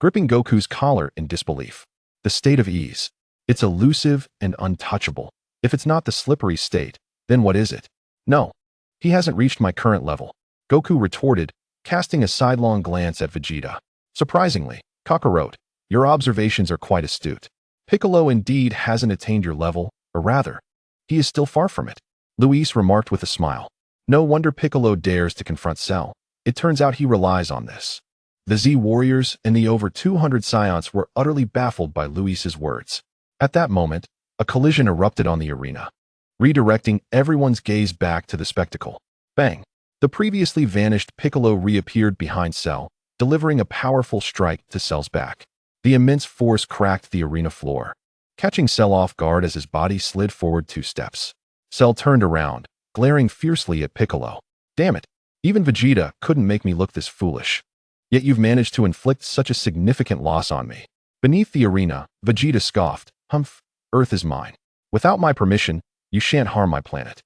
gripping Goku's collar in disbelief. "The state of ease. It's elusive and untouchable. If it's not the slippery state, then what is it?" "No, he hasn't reached my current level," Goku retorted, casting a sidelong glance at Vegeta. "Surprisingly, Kakarot, your observations are quite astute. Piccolo indeed hasn't attained your level, or rather, he is still far from it," Luis remarked with a smile. "No wonder Piccolo dares to confront Cell. It turns out he relies on this." The Z warriors and the over 200 Saiyans were utterly baffled by Luis's words. At that moment, a collision erupted on the arena, redirecting everyone's gaze back to the spectacle. Bang! The previously vanished Piccolo reappeared behind Cell, delivering a powerful strike to Cell's back. The immense force cracked the arena floor, catching Cell off guard as his body slid forward 2 steps. Cell turned around, glaring fiercely at Piccolo. "Damn it, even Vegeta couldn't make me look this foolish. Yet you've managed to inflict such a significant loss on me." Beneath the arena, Vegeta scoffed, "Humph, Earth is mine. Without my permission, you shan't harm my planet.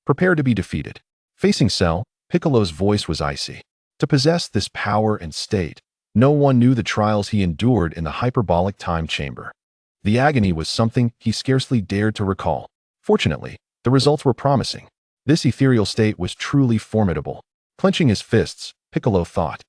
Prepare to be defeated." Facing Cell, Piccolo's voice was icy. To possess this power and state, no one knew the trials he endured in the hyperbolic time chamber. The agony was something he scarcely dared to recall. Fortunately, the results were promising. This ethereal state was truly formidable. Clenching his fists, Piccolo thought,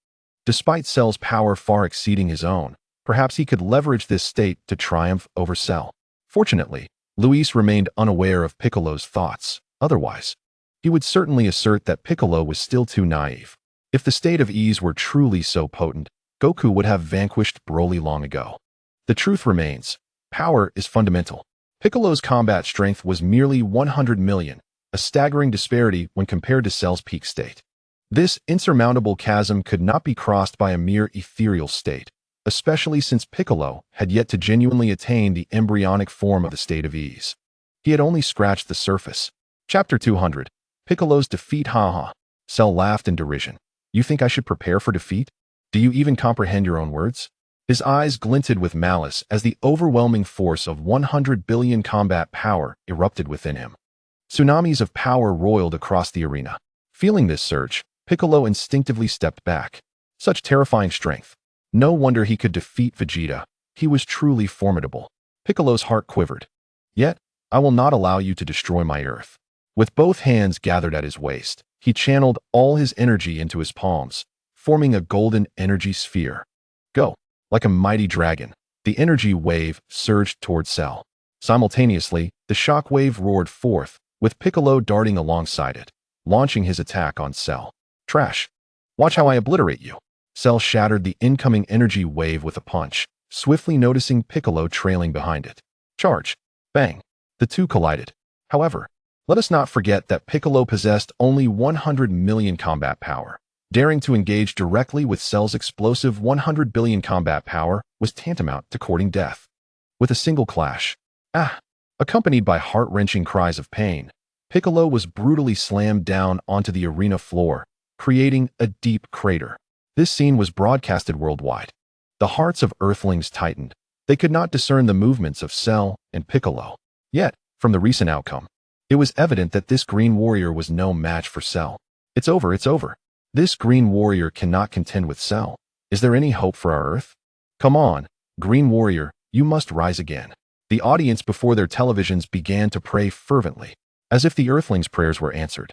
despite Cell's power far exceeding his own, perhaps he could leverage this state to triumph over Cell. Fortunately, Luis remained unaware of Piccolo's thoughts. Otherwise, he would certainly assert that Piccolo was still too naive. If the state of ease were truly so potent, Goku would have vanquished Broly long ago. The truth remains, power is fundamental. Piccolo's combat strength was merely 100 million, a staggering disparity when compared to Cell's peak state. This insurmountable chasm could not be crossed by a mere ethereal state, especially since Piccolo had yet to genuinely attain the embryonic form of the state of ease. He had only scratched the surface. Chapter 200. Piccolo's defeat. Haha. Cell laughed in derision. "You think I should prepare for defeat? Do you even comprehend your own words?" His eyes glinted with malice as the overwhelming force of 100 billion combat power erupted within him. Tsunamis of power roiled across the arena. Feeling this surge, Piccolo instinctively stepped back. Such terrifying strength. No wonder he could defeat Vegeta. He was truly formidable. Piccolo's heart quivered. "Yet, I will not allow you to destroy my Earth." With both hands gathered at his waist, he channeled all his energy into his palms, forming a golden energy sphere. Go! Like a mighty dragon, the energy wave surged toward Cell. Simultaneously, the shock wave roared forth, with Piccolo darting alongside it, launching his attack on Cell. "Trash! Watch how I obliterate you." Cell shattered the incoming energy wave with a punch, swiftly noticing Piccolo trailing behind it. "Charge!" Bang! The two collided. However, let us not forget that Piccolo possessed only 100 million combat power. Daring to engage directly with Cell's explosive 100 billion combat power was tantamount to courting death. With a single clash, accompanied by heart-wrenching cries of pain, Piccolo was brutally slammed down onto the arena floor, creating a deep crater. This scene was broadcasted worldwide. The hearts of Earthlings tightened. They could not discern the movements of Cell and Piccolo. Yet, from the recent outcome, it was evident that this Green Warrior was no match for Cell. It's over, it's over. This Green Warrior cannot contend with Cell. Is there any hope for our Earth? Come on, Green Warrior, you must rise again. The audience before their televisions began to pray fervently, as if the Earthlings' prayers were answered.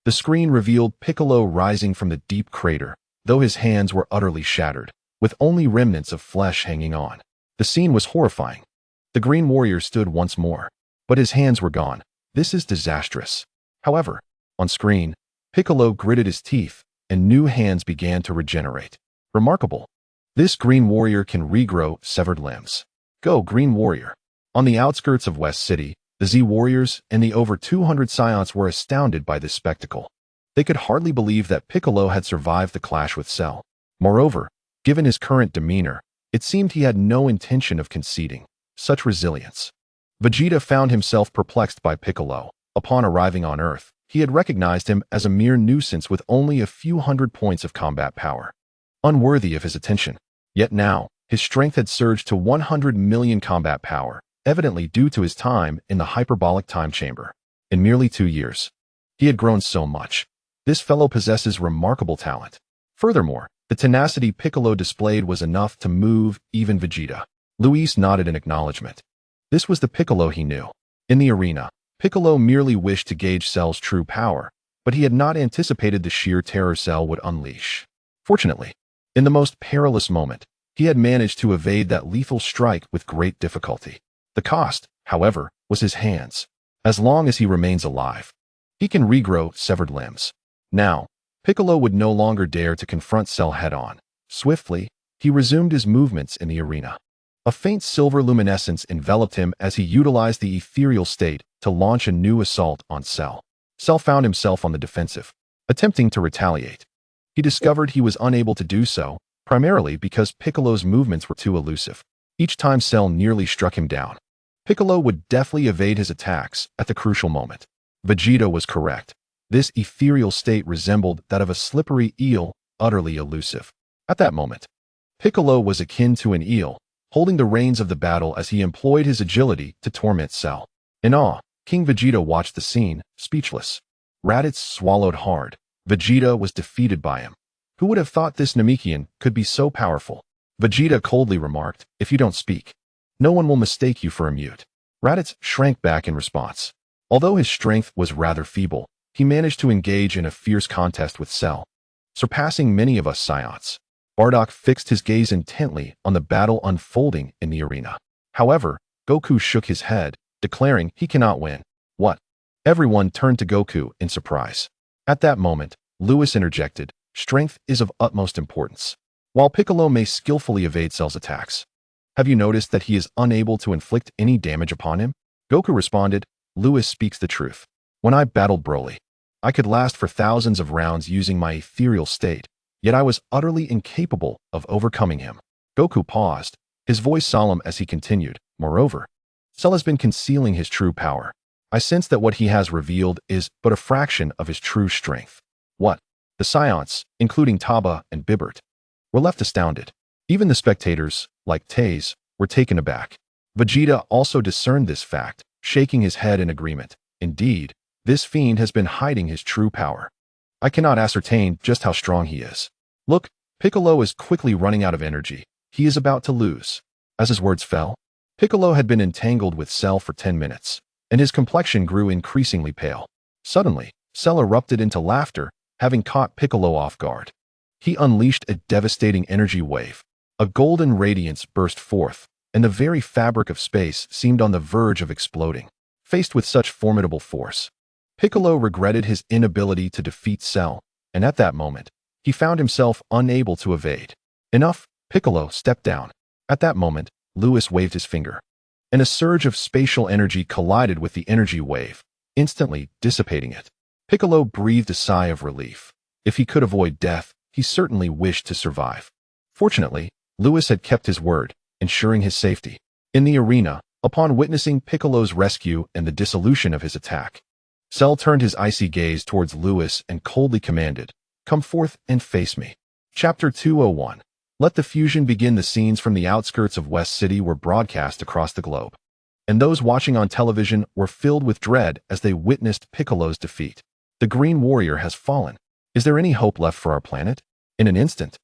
The screen revealed Piccolo rising from the deep crater, though his hands were utterly shattered, with only remnants of flesh hanging on. The scene was horrifying. The Green Warrior stood once more, but his hands were gone. This is disastrous. However, on screen, Piccolo gritted his teeth, and new hands began to regenerate. Remarkable. This Green Warrior can regrow severed limbs. Go, Green Warrior. On the outskirts of West City, the Z Warriors and the over 200 Saiyans were astounded by this spectacle. They could hardly believe that Piccolo had survived the clash with Cell. Moreover, given his current demeanor, it seemed he had no intention of conceding. Such resilience. Vegeta found himself perplexed by Piccolo. Upon arriving on Earth, he had recognized him as a mere nuisance with only a few hundred points of combat power. Unworthy of his attention. Yet now, his strength had surged to 100 million combat power, evidently due to his time in the hyperbolic time chamber. In merely 2 years, he had grown so much. This fellow possesses remarkable talent. Furthermore, the tenacity Piccolo displayed was enough to move even Vegeta. Luis nodded in acknowledgement. This was the Piccolo he knew. In the arena, Piccolo merely wished to gauge Cell's true power, but he had not anticipated the sheer terror Cell would unleash. Fortunately, in the most perilous moment, he had managed to evade that lethal strike with great difficulty. The cost, however, was his hands. As long as he remains alive, he can regrow severed limbs. Now, Piccolo would no longer dare to confront Cell head-on. Swiftly, he resumed his movements in the arena. A faint silver luminescence enveloped him as he utilized the ethereal state to launch a new assault on Cell. Cell found himself on the defensive, attempting to retaliate. He discovered he was unable to do so, primarily because Piccolo's movements were too elusive. Each time Cell nearly struck him down, Piccolo would deftly evade his attacks at the crucial moment. Vegeta was correct. This ethereal state resembled that of a slippery eel, utterly elusive. At that moment, Piccolo was akin to an eel, holding the reins of the battle as he employed his agility to torment Cell. In awe, King Vegeta watched the scene, speechless. Raditz swallowed hard. Vegeta was defeated by him. Who would have thought this Namekian could be so powerful? Vegeta coldly remarked, "If you don't speak, no one will mistake you for a mute." Raditz shrank back in response. Although his strength was rather feeble, he managed to engage in a fierce contest with Cell, surpassing many of us Saiyans. Bardock fixed his gaze intently on the battle unfolding in the arena. However, Goku shook his head, declaring he cannot win. What? Everyone turned to Goku in surprise. At that moment, Lewis interjected, "Strength is of utmost importance. While Piccolo may skillfully evade Cell's attacks, have you noticed that he is unable to inflict any damage upon him?" Goku responded, "Lewis speaks the truth. When I battled Broly, I could last for thousands of rounds using my ethereal state, yet I was utterly incapable of overcoming him." Goku paused, his voice solemn as he continued, "Moreover, Cell has been concealing his true power. I sense that what he has revealed is but a fraction of his true strength." What? The Saiyans, including Taba and Bibert, were left astounded. Even the spectators, like Taze, were taken aback. Vegeta also discerned this fact, shaking his head in agreement. Indeed, this fiend has been hiding his true power. I cannot ascertain just how strong he is. Look, Piccolo is quickly running out of energy. He is about to lose. As his words fell, Piccolo had been entangled with Cell for 10 minutes, and his complexion grew increasingly pale. Suddenly, Cell erupted into laughter, having caught Piccolo off guard. He unleashed a devastating energy wave. A golden radiance burst forth, and the very fabric of space seemed on the verge of exploding. Faced with such formidable force, Piccolo regretted his inability to defeat Cell, and at that moment, he found himself unable to evade. Enough, Piccolo stepped down. At that moment, Lewis waved his finger, and a surge of spatial energy collided with the energy wave, instantly dissipating it. Piccolo breathed a sigh of relief. If he could avoid death, he certainly wished to survive. Fortunately, Lewis had kept his word, ensuring his safety. In the arena, upon witnessing Piccolo's rescue and the dissolution of his attack, Cell turned his icy gaze towards Lewis and coldly commanded, "Come forth and face me." Chapter 201. Let the fusion begin. The scenes from the outskirts of West City were broadcast across the globe, and those watching on television were filled with dread as they witnessed Piccolo's defeat. The Green Warrior has fallen. Is there any hope left for our planet? In an instant,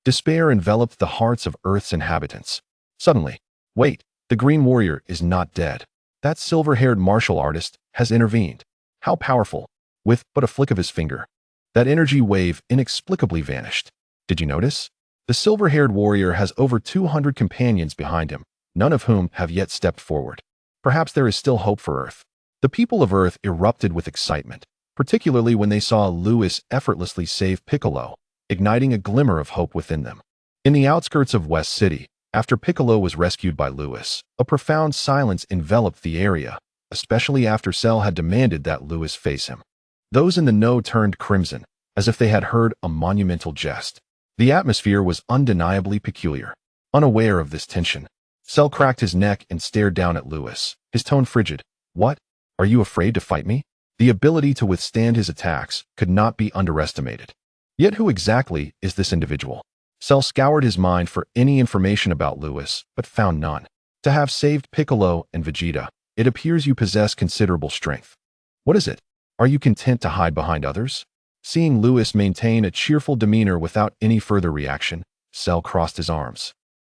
despair enveloped the hearts of Earth's inhabitants. Suddenly, wait, the Green Warrior is not dead. That silver-haired martial artist has intervened. How powerful! With but a flick of his finger, that energy wave inexplicably vanished. Did you notice? The silver-haired warrior has over 200 companions behind him, none of whom have yet stepped forward. Perhaps there is still hope for Earth. The people of Earth erupted with excitement, particularly when they saw Lewis effortlessly save Piccolo, igniting a glimmer of hope within them. In the outskirts of West City, after Piccolo was rescued by Lewis, a profound silence enveloped the area, especially after Cell had demanded that Lewis face him. Those in the know turned crimson, as if they had heard a monumental jest. The atmosphere was undeniably peculiar. Unaware of this tension, Cell cracked his neck and stared down at Lewis, his tone frigid. "What? Are you afraid to fight me?" The ability to withstand his attacks could not be underestimated. Yet who exactly is this individual? Cell scoured his mind for any information about Lewis, but found none. To have saved Piccolo and Vegeta, it appears you possess considerable strength. What is it? Are you content to hide behind others? Seeing Lewis maintain a cheerful demeanor without any further reaction, Cell crossed his arms,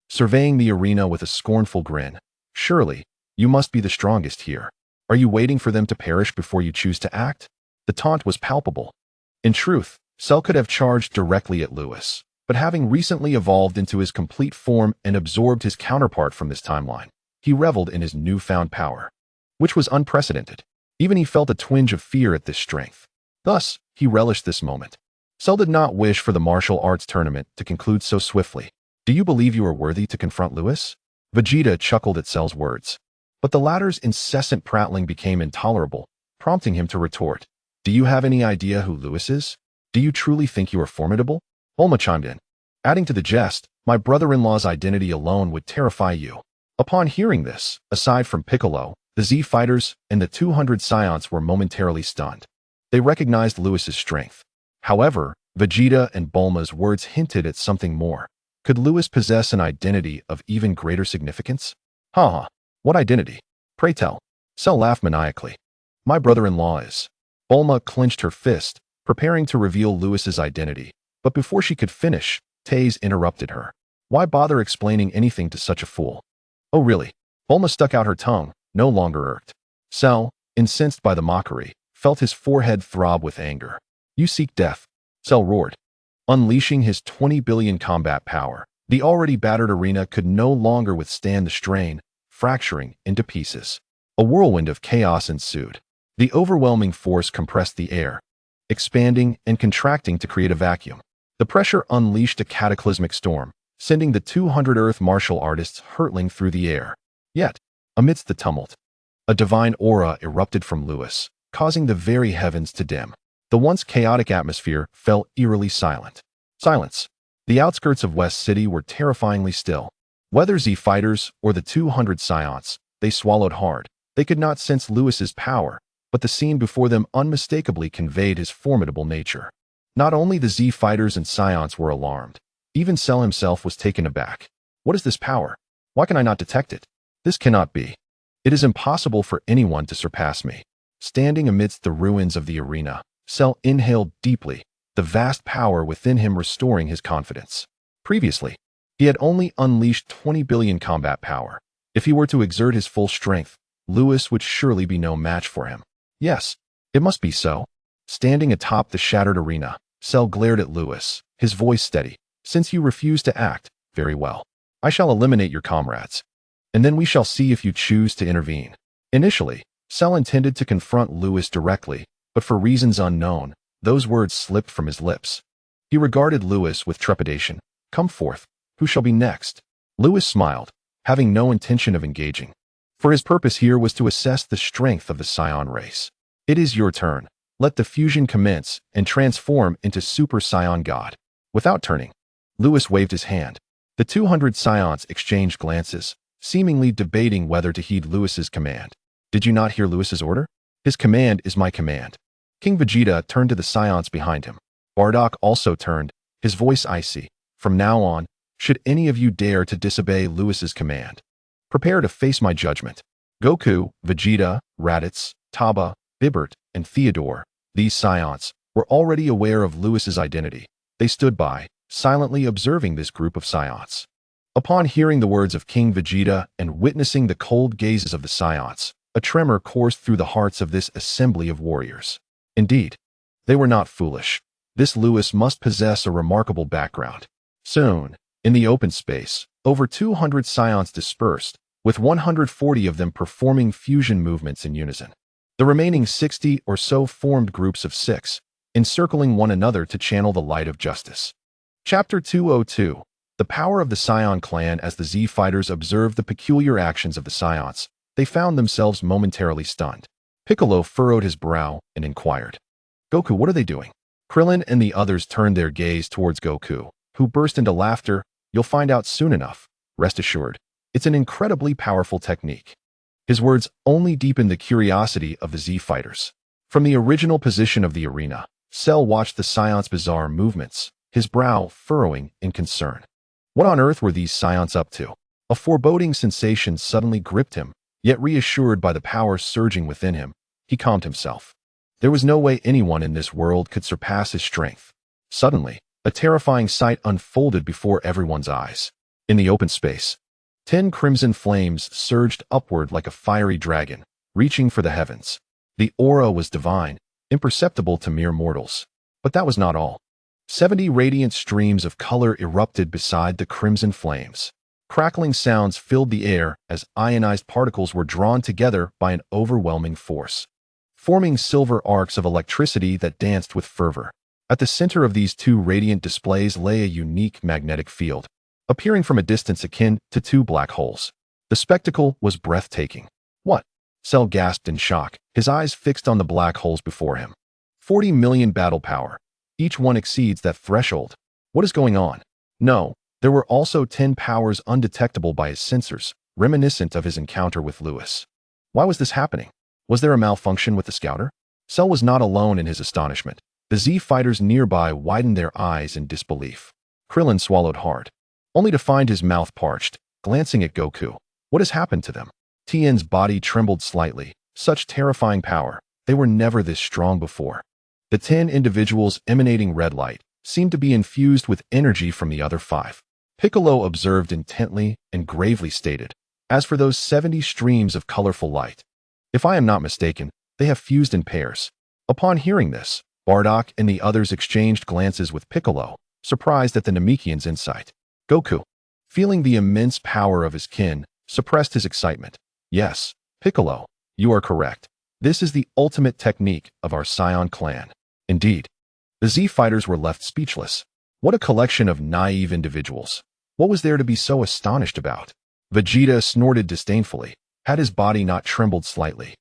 surveying the arena with a scornful grin. "Surely, you must be the strongest here. Are you waiting for them to perish before you choose to act?" The taunt was palpable. In truth, Cell could have charged directly at Lewis, but having recently evolved into his complete form and absorbed his counterpart from this timeline, he reveled in his newfound power, which was unprecedented. Even he felt a twinge of fear at this strength. Thus, he relished this moment. Cell did not wish for the martial arts tournament to conclude so swiftly. "Do you believe you are worthy to confront Lewis?" Vegeta chuckled at Cell's words, but the latter's incessant prattling became intolerable, prompting him to retort, "Do you have any idea who Lewis is? Do you truly think you are formidable?" Bulma chimed in, adding to the jest, "My brother-in-law's identity alone would terrify you." Upon hearing this, aside from Piccolo, the Z fighters and the 200 Saiyans were momentarily stunned. They recognized Lewis's strength. However, Vegeta and Bulma's words hinted at something more. Could Lewis possess an identity of even greater significance? "Ha! What identity? Pray tell." Cell laughed maniacally. "My brother-in-law is." Bulma clenched her fist, preparing to reveal Lewis's identity. But before she could finish, Taze interrupted her. "Why bother explaining anything to such a fool?" "Oh really?" Bulma stuck out her tongue, no longer irked. Cell, incensed by the mockery, felt his forehead throb with anger. "You seek death," Cell roared. Unleashing his 20 billion combat power, the already battered arena could no longer withstand the strain, fracturing into pieces. A whirlwind of chaos ensued. The overwhelming force compressed the air, expanding and contracting to create a vacuum. The pressure unleashed a cataclysmic storm, sending the 200 Earth martial artists hurtling through the air. Yet, amidst the tumult, a divine aura erupted from Lewis, causing the very heavens to dim. The once chaotic atmosphere fell eerily silent. Silence. The outskirts of West City were terrifyingly still. Whether Z fighters or the 200 Saiyans, they swallowed hard. They could not sense Lewis's power, but the scene before them unmistakably conveyed his formidable nature. Not only the Z fighters and Saiyans were alarmed, even Cell himself was taken aback. "What is this power? Why can I not detect it? This cannot be. It is impossible for anyone to surpass me." Standing amidst the ruins of the arena, Cell inhaled deeply, the vast power within him restoring his confidence. Previously, he had only unleashed 20 billion combat power. If he were to exert his full strength, Lewis would surely be no match for him. Yes, it must be so. Standing atop the shattered arena, Cell glared at Lewis, his voice steady. "Since you refuse to act, very well. I shall eliminate your comrades, and then we shall see if you choose to intervene." Initially, Cell intended to confront Lewis directly, but for reasons unknown, those words slipped from his lips. He regarded Lewis with trepidation. "Come forth. Who shall be next?" Lewis smiled, having no intention of engaging. For his purpose here was to assess the strength of the Saiyan race. "It is your turn. Let the fusion commence and transform into Super Saiyan God." Without turning, Lewis waved his hand. The 200 Scions exchanged glances, seemingly debating whether to heed Lewis's command. Did you not hear Lewis's order? His command is my command. King Vegeta turned to the Scions behind him. Bardock also turned, his voice icy. From now on, should any of you dare to disobey Lewis's command, prepare to face my judgment. Goku, Vegeta, Raditz, Taba, Bibert, and Theodore, these Scions, were already aware of Lewis's identity. They stood by, silently observing this group of Scions. Upon hearing the words of King Vegeta and witnessing the cold gazes of the Scions, a tremor coursed through the hearts of this assembly of warriors. Indeed, they were not foolish. This Lewis must possess a remarkable background. Soon, in the open space, over 200 Scions dispersed, with 140 of them performing fusion movements in unison. The remaining 60 or so formed groups of 6, encircling one another to channel the light of justice. Chapter 202. The power of the Saiyan clan. As the Z fighters observed the peculiar actions of the Scions, they found themselves momentarily stunned. Piccolo furrowed his brow and inquired, Goku, what are they doing? Krillin and the others turned their gaze towards Goku, who burst into laughter. You'll find out soon enough. Rest assured, it's an incredibly powerful technique. His words only deepened the curiosity of the Z fighters. From the original position of the arena, Cell watched the Scion's bizarre movements, his brow furrowing in concern. What on earth were these Scions up to? A foreboding sensation suddenly gripped him, yet reassured by the power surging within him, he calmed himself. There was no way anyone in this world could surpass his strength. Suddenly, a terrifying sight unfolded before everyone's eyes. In the open space, 10 crimson flames surged upward like a fiery dragon, reaching for the heavens. The aura was divine, imperceptible to mere mortals. But that was not all. 70 radiant streams of color erupted beside the crimson flames. Crackling sounds filled the air as ionized particles were drawn together by an overwhelming force, forming silver arcs of electricity that danced with fervor. At the center of these two radiant displays lay a unique magnetic field, appearing from a distance akin to 2 black holes. The spectacle was breathtaking. What? Cell gasped in shock, his eyes fixed on the black holes before him. 40 million battle power. Each one exceeds that threshold. What is going on? No, there were also 10 powers undetectable by his sensors, reminiscent of his encounter with Lewis. Why was this happening? Was there a malfunction with the scouter? Cell was not alone in his astonishment. The Z fighters nearby widened their eyes in disbelief. Krillin swallowed hard, only to find his mouth parched, glancing at Goku. What has happened to them? Tien's body trembled slightly. Such terrifying power. They were never this strong before. The 10 individuals emanating red light seemed to be infused with energy from the other 5. Piccolo observed intently and gravely stated, as for those 70 streams of colorful light, if I am not mistaken, they have fused in pairs. Upon hearing this, Bardock and the others exchanged glances with Piccolo, surprised at the Namekian's insight. Goku, feeling the immense power of his kin, suppressed his excitement. Yes, Piccolo, you are correct. This is the ultimate technique of our Saiyan clan. Indeed, the Z fighters were left speechless. What a collection of naive individuals. What was there to be so astonished about? Vegeta snorted disdainfully. Had his body not trembled slightly,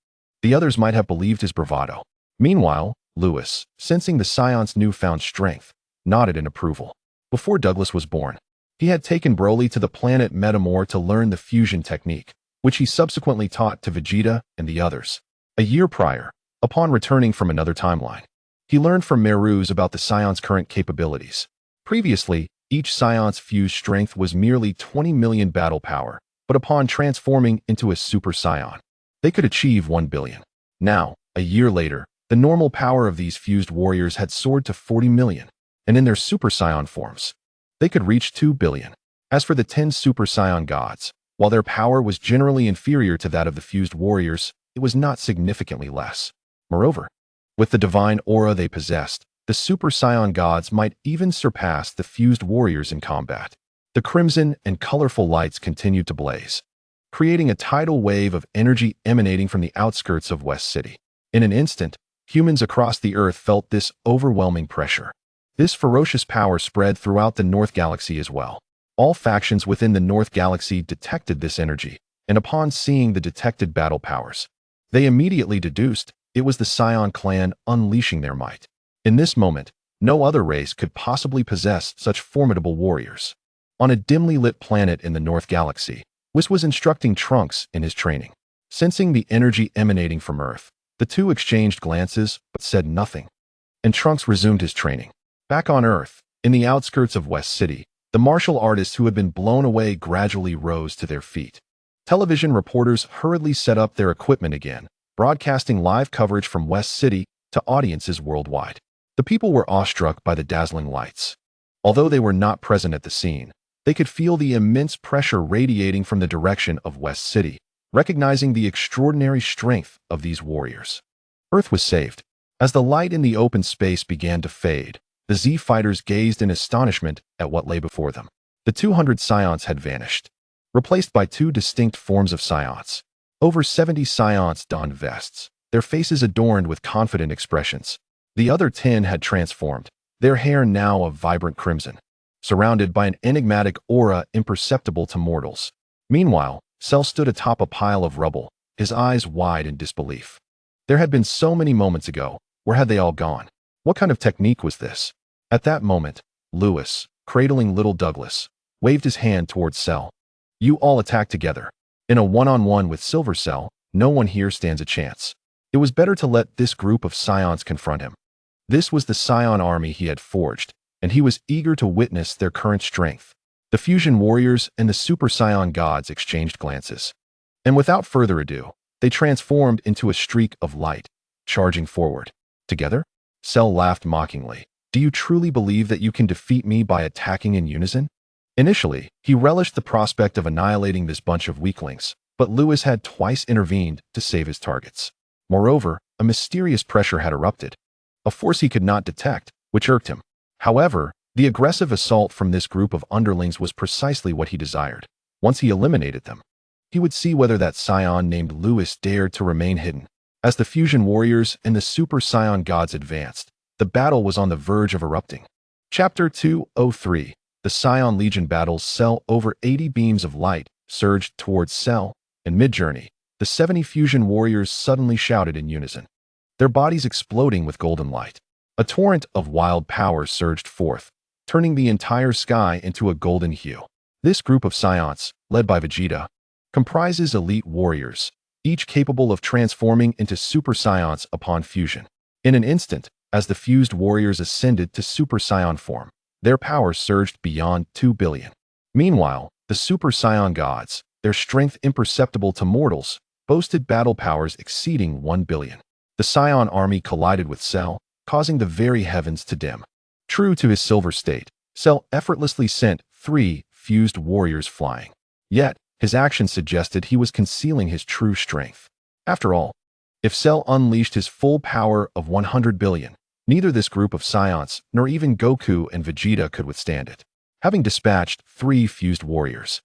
the others might have believed his bravado. Meanwhile, Lewis, sensing the Scion's newfound strength, nodded in approval. Before Douglas was born, he had taken Broly to the planet Metamor to learn the fusion technique, which he subsequently taught to Vegeta and the others. A year prior, upon returning from another timeline, he learned from Meruz about the Scion's current capabilities. Previously, each Scion's fused strength was merely 20 million battle power, but upon transforming into a Super Saiyan, they could achieve 1 billion. Now, a year later, the normal power of these fused warriors had soared to 40 million, and in their Super Saiyan forms, they could reach 2 billion. As for the 10 Super Saiyan gods, while their power was generally inferior to that of the fused warriors, it was not significantly less. Moreover, with the divine aura they possessed, the Super Saiyan gods might even surpass the fused warriors in combat. The crimson and colorful lights continued to blaze, creating a tidal wave of energy emanating from the outskirts of West City. In an instant, humans across the Earth felt this overwhelming pressure. This ferocious power spread throughout the North Galaxy as well. All factions within the North Galaxy detected this energy, and upon seeing the detected battle powers, they immediately deduced it was the Saiyan clan unleashing their might. In this moment, No other race could possibly possess such formidable warriors. On a dimly lit planet in the North Galaxy, Whis was instructing Trunks in his training. Sensing the energy emanating from Earth, the two exchanged glances but said nothing. And Trunks resumed his training. Back on Earth, in the outskirts of West City, the martial artists who had been blown away gradually rose to their feet. Television reporters hurriedly set up their equipment again, broadcasting live coverage from West City to audiences worldwide. The people were awestruck by the dazzling lights. Although they were not present at the scene, they could feel the immense pressure radiating from the direction of West City, recognizing the extraordinary strength of these warriors. Earth was saved. As the light in the open space began to fade, the Z fighters gazed in astonishment at what lay before them. The 200 Scions had vanished, replaced by two distinct forms of Scions. Over 70 Scions donned vests, their faces adorned with confident expressions. The other 10 had transformed, their hair now of vibrant crimson, surrounded by an enigmatic aura imperceptible to mortals. Meanwhile, Cell stood atop a pile of rubble, his eyes wide in disbelief. There had been so many moments ago. Where had they all gone? What kind of technique was this? At that moment, Lewis, cradling little Douglas, waved his hand towards Cell. You all attack together. In a one-on-one with Silver Cell, no one here stands a chance. It was better to let this group of Scions confront him. This was the Scion army he had forged, and he was eager to witness their current strength. The Fusion Warriors and the Super Scion gods exchanged glances. And without further ado, they transformed into a streak of light, charging forward. Together? Cell laughed mockingly. Do you truly believe that you can defeat me by attacking in unison? Initially, he relished the prospect of annihilating this bunch of weaklings, but Lewis had twice intervened to save his targets. Moreover, a mysterious pressure had erupted, a force he could not detect, which irked him. However, the aggressive assault from this group of underlings was precisely what he desired. Once he eliminated them, he would see whether that Scion named Lewis dared to remain hidden. As the Fusion Warriors and the Super Scion gods advanced, the battle was on the verge of erupting. Chapter 203. The Scion Legion battles. Cell. Over 80 beams of light surged towards Cell, and mid-journey, the 70 Fusion Warriors suddenly shouted in unison, their bodies exploding with golden light. A torrent of wild power surged forth, turning the entire sky into a golden hue. This group of Scions, led by Vegeta, comprises elite warriors, each capable of transforming into Super Scions upon fusion. In an instant, as the fused warriors ascended to Super Scion form, their power surged beyond 2 billion. Meanwhile, the Super Scion gods, their strength imperceptible to mortals, boasted battle powers exceeding 1 billion. The Scion army collided with Cell, causing the very heavens to dim. True to his silver state, Cell effortlessly sent 3 fused warriors flying. Yet, his actions suggested he was concealing his true strength. After all, if Cell unleashed his full power of 100 billion, neither this group of Scions nor even Goku and Vegeta could withstand it. Having dispatched 3 fused warriors,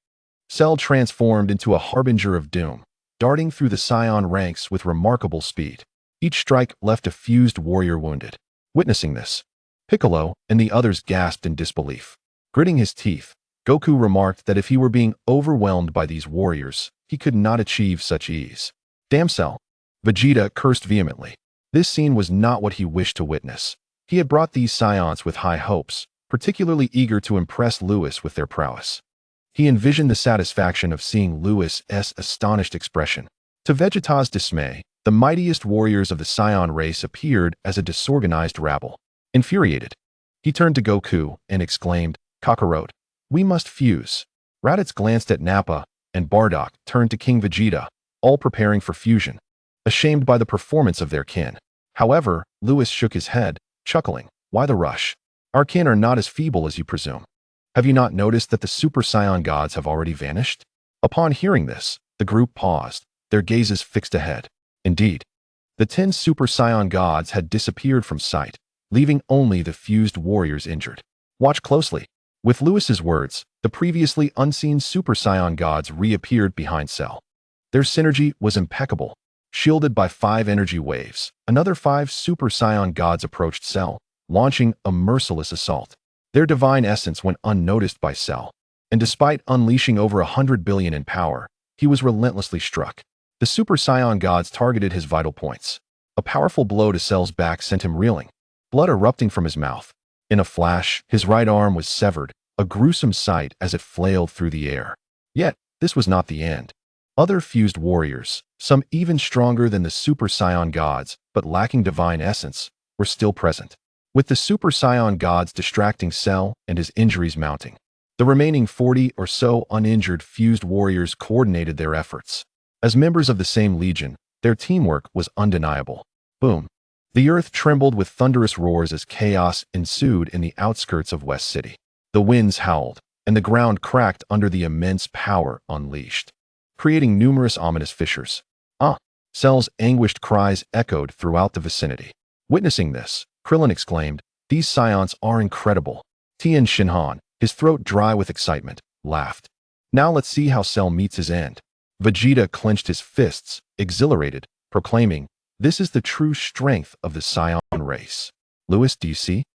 Cell transformed into a harbinger of doom, darting through the Scion ranks with remarkable speed. Each strike left a fused warrior wounded. Witnessing this, Piccolo and the others gasped in disbelief. Gritting his teeth, Goku remarked that if he were being overwhelmed by these warriors, he could not achieve such ease. Damn Cell! Vegeta cursed vehemently. This scene was not what he wished to witness. He had brought these Scions with high hopes, particularly eager to impress Lewis with their prowess. He envisioned the satisfaction of seeing Lewis's astonished expression. To Vegeta's dismay, the mightiest warriors of the Scion race appeared as a disorganized rabble. Infuriated, he turned to Goku and exclaimed, Kakarot, we must fuse. Raditz glanced at Nappa, and Bardock turned to King Vegeta, all preparing for fusion, ashamed by the performance of their kin. However, Lewis shook his head, chuckling, why the rush? Our kin are not as feeble as you presume. Have you not noticed that the Super Scion gods have already vanished? Upon hearing this, the group paused, their gazes fixed ahead. Indeed, the 10 Super Scion gods had disappeared from sight, leaving only the fused warriors injured. Watch closely. With Lewis's words, the previously unseen Super Scion gods reappeared behind Cell. Their synergy was impeccable. Shielded by 5 energy waves, another 5 Super Scion gods approached Cell, launching a merciless assault. Their divine essence went unnoticed by Cell, and despite unleashing over 100 billion in power, he was relentlessly struck. The Super Scion gods targeted his vital points. A powerful blow to Cell's back sent him reeling, blood erupting from his mouth. In a flash, his right arm was severed, a gruesome sight as it flailed through the air. Yet, this was not the end. Other fused warriors, some even stronger than the Super Saiyan gods, but lacking divine essence, were still present. With the Super Saiyan gods distracting Cell and his injuries mounting, the remaining 40 or so uninjured fused warriors coordinated their efforts. As members of the same legion, their teamwork was undeniable. Boom. The earth trembled with thunderous roars as chaos ensued in the outskirts of West City. The winds howled, and the ground cracked under the immense power unleashed, creating numerous ominous fissures. Cell's anguished cries echoed throughout the vicinity. Witnessing this, Krillin exclaimed, "These Saiyans are incredible." Tien Shinhan, his throat dry with excitement, laughed. "Now let's see how Cell meets his end." Vegeta clenched his fists, exhilarated, proclaiming, "This is the true strength of the Saiyan race. Lewis, do you see?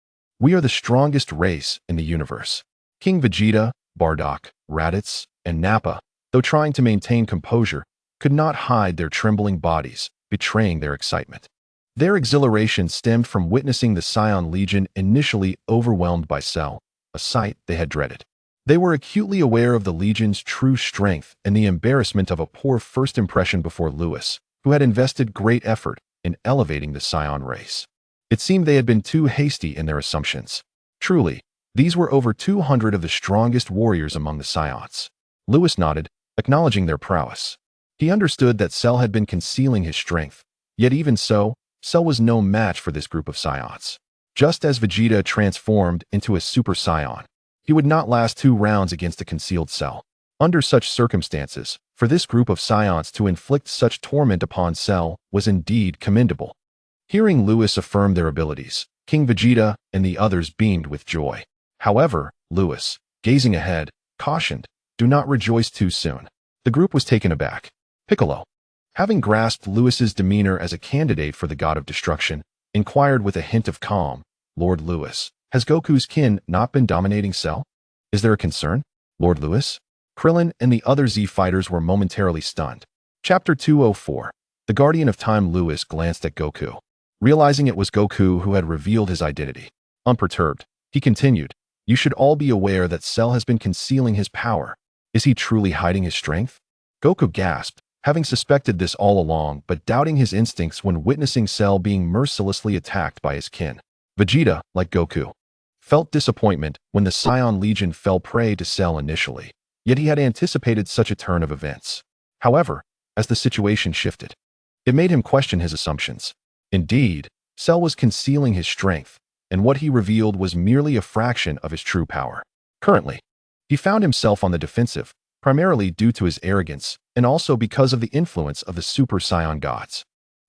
We are the strongest race in the universe." King Vegeta, Bardock, Raditz, and Nappa, though trying to maintain composure, could not hide their trembling bodies, betraying their excitement. Their exhilaration stemmed from witnessing the Saiyan Legion initially overwhelmed by Cell, a sight they had dreaded. They were acutely aware of the Legion's true strength and the embarrassment of a poor first impression before Lewis, who had invested great effort in elevating the Saiyan race. It seemed they had been too hasty in their assumptions. Truly, these were over 200 of the strongest warriors among the Saiyans. Lewis nodded, acknowledging their prowess. He understood that Cell had been concealing his strength, yet even so, Cell was no match for this group of Saiyans. Just as Vegeta transformed into a Super Saiyan, he would not last 2 rounds against a concealed Cell. Under such circumstances, for this group of Saiyans to inflict such torment upon Cell was indeed commendable. Hearing Lewis affirm their abilities, King Vegeta and the others beamed with joy. However, Lewis, gazing ahead, cautioned, "Do not rejoice too soon." The group was taken aback. Piccolo, having grasped Lewis's demeanor as a candidate for the God of Destruction, inquired with a hint of calm, "Lord Lewis, has Goku's kin not been dominating Cell? Is there a concern, Lord Lewis?" Krillin and the other Z fighters were momentarily stunned. Chapter 204. The Guardian of Time. Lewis glanced at Goku, realizing it was Goku who had revealed his identity. Unperturbed, he continued, "You should all be aware that Cell has been concealing his power. Is he truly hiding his strength?" Goku gasped, having suspected this all along but doubting his instincts when witnessing Cell being mercilessly attacked by his kin. Vegeta, like Goku, felt disappointment when the Saiyan Legion fell prey to Cell initially, yet he had anticipated such a turn of events. However, as the situation shifted, it made him question his assumptions. Indeed, Cell was concealing his strength, and what he revealed was merely a fraction of his true power. Currently, he found himself on the defensive, primarily due to his arrogance, and also because of the influence of the Super Saiyan gods.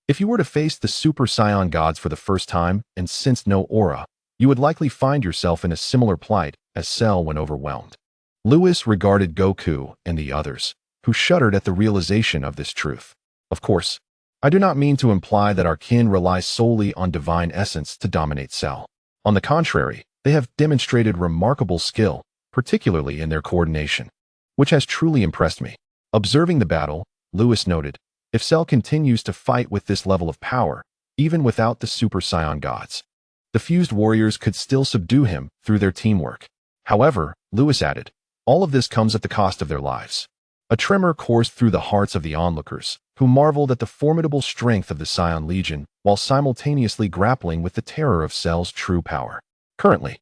If you were to face the Super Saiyan gods for the first time and sensed no aura, you would likely find yourself in a similar plight as Cell when overwhelmed. Lewis regarded Goku and the others, who shuddered at the realization of this truth. Of course, I do not mean to imply that our kin rely solely on divine essence to dominate Cell. On the contrary, they have demonstrated remarkable skill, particularly in their coordination, which has truly impressed me. Observing the battle, Lewis noted, if Cell continues to fight with this level of power, even without the Super Saiyan gods, the fused warriors could still subdue him through their teamwork. However, Lewis added, all of this comes at the cost of their lives. A tremor coursed through the hearts of the onlookers, who marveled at the formidable strength of the Saiyan Legion while simultaneously grappling with the terror of Cell's true power. Currently,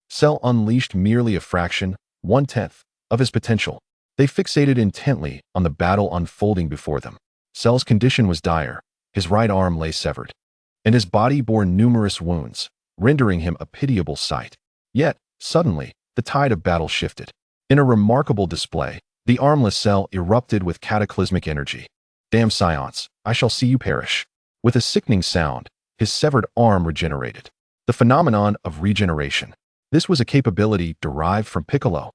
Cell unleashed merely a fraction, 1/10, of his potential. They fixated intently on the battle unfolding before them. Cell's condition was dire, his right arm lay severed, and his body bore numerous wounds, rendering him a pitiable sight. Yet, suddenly, the tide of battle shifted. In a remarkable display, the armless Cell erupted with cataclysmic energy. Damn Saiyans, I shall see you perish. With a sickening sound, his severed arm regenerated. The phenomenon of regeneration. This was a capability derived from Piccolo.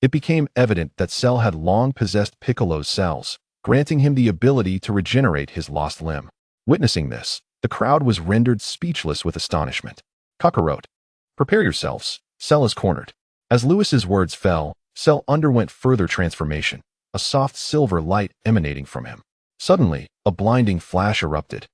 It became evident that Cell had long possessed Piccolo's cells, granting him the ability to regenerate his lost limb. Witnessing this, the crowd was rendered speechless with astonishment. Kakarot, prepare yourselves, Cell is cornered. As Lewis's words fell, Cell underwent further transformation, a soft silver light emanating from him. Suddenly, a blinding flash erupted.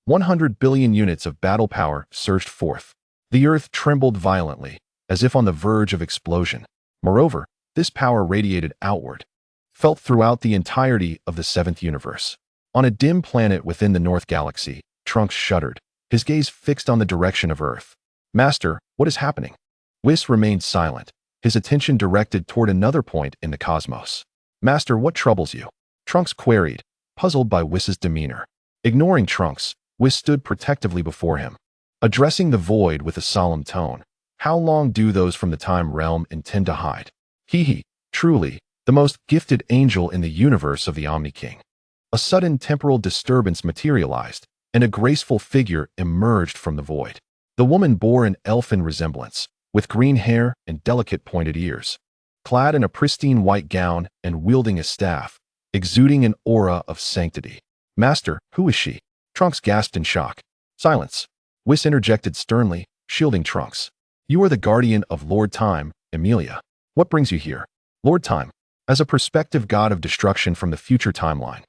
100 billion units of battle power surged forth. The earth trembled violently, as if on the verge of explosion. Moreover, this power radiated outward, felt throughout the entirety of the seventh universe. On a dim planet within the North Galaxy, Trunks shuddered, his gaze fixed on the direction of Earth. Master, what is happening? Whis remained silent, his attention directed toward another point in the cosmos. Master, what troubles you? Trunks queried, puzzled by Whis's demeanor. Ignoring Trunks, Whis stood protectively before him, addressing the void with a solemn tone. How long do those from the time realm intend to hide? He, truly, the most gifted angel in the universe of the Omni-King. A sudden temporal disturbance materialized, and a graceful figure emerged from the void. The woman bore an elfin resemblance, with green hair and delicate pointed ears. Clad in a pristine white gown and wielding a staff, exuding an aura of sanctity. Master, who is she? Trunks gasped in shock. Silence. Whis interjected sternly, shielding Trunks. You are the guardian of Lord Time, Emilia. What brings you here? Lord Time. As a prospective god of destruction from the future timeline,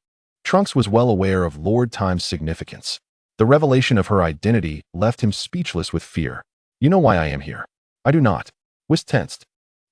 Trunks was well aware of Lord Time's significance. The revelation of her identity left him speechless with fear. You know why I am here. I do not. Whis tensed.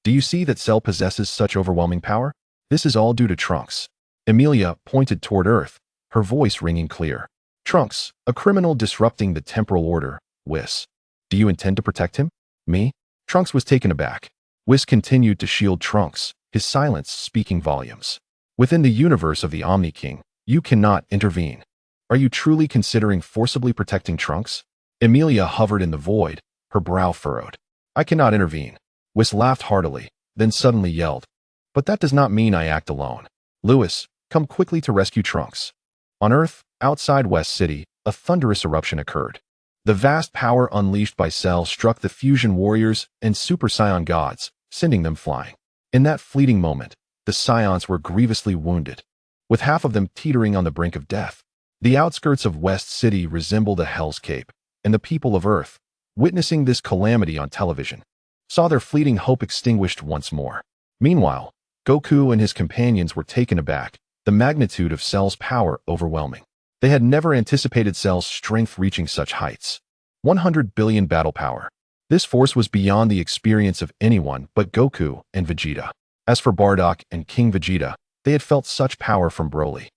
Do you see that Cell possesses such overwhelming power? This is all due to Trunks. Emilia pointed toward Earth, her voice ringing clear. Trunks, a criminal disrupting the temporal order. Whis. Do you intend to protect him? Me? Trunks was taken aback. Whis continued to shield Trunks, his silence speaking volumes. Within the universe of the Omni-King, you cannot intervene. Are you truly considering forcibly protecting Trunks? Emilia hovered in the void, her brow furrowed. I cannot intervene. Whis laughed heartily, then suddenly yelled. But that does not mean I act alone. Lewis, come quickly to rescue Trunks. On Earth, outside West City, a thunderous eruption occurred. The vast power unleashed by Cell struck the fusion warriors and Super Saiyan gods, sending them flying. In that fleeting moment, the Saions were grievously wounded, with half of them teetering on the brink of death. The outskirts of West City resembled a hell's cape, and the people of Earth, witnessing this calamity on television, saw their fleeting hope extinguished once more. Meanwhile, Goku and his companions were taken aback, the magnitude of Cell's power overwhelming. They had never anticipated Cell's strength reaching such heights. 100 billion battle power. This force was beyond the experience of anyone but Goku and Vegeta. As for Bardock and King Vegeta, they had felt such power from Broly.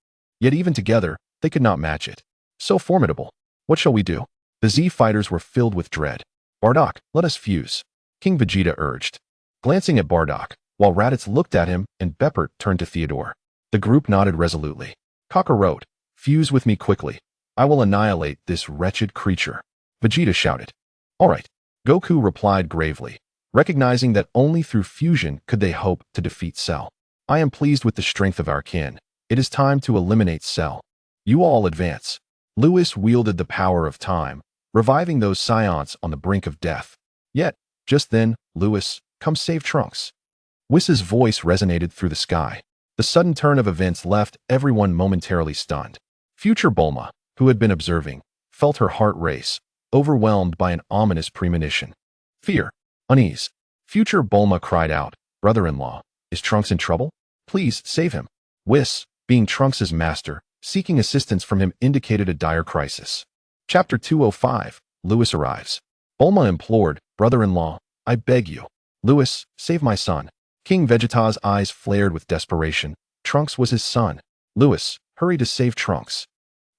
Yet even together, they could not match it. So formidable. What shall we do? The Z fighters were filled with dread. Bardock, let us fuse. King Vegeta urged. Glancing at Bardock, while Raditz looked at him and Beppert turned to Theodore. The group nodded resolutely. Kakarot, fuse with me quickly. I will annihilate this wretched creature. Vegeta shouted. All right. Goku replied gravely, recognizing that only through fusion could they hope to defeat Cell. I am pleased with the strength of our kin. It is time to eliminate Cell. You all advance. Lewis wielded the power of time, reviving those Saions on the brink of death. Yet, just then, Lewis, come save Trunks. Whis's voice resonated through the sky. The sudden turn of events left everyone momentarily stunned. Future Bulma, who had been observing, felt her heart race, overwhelmed by an ominous premonition. Fear, unease. Future Bulma cried out, Brother-in-law, is Trunks in trouble? Please save him. Whis, being Trunks' master, seeking assistance from him indicated a dire crisis. Chapter 205, Lewis arrives. Bulma implored, Brother-in-law, I beg you. Lewis, save my son. King Vegeta's eyes flared with desperation. Trunks was his son. Lewis, hurry to save Trunks.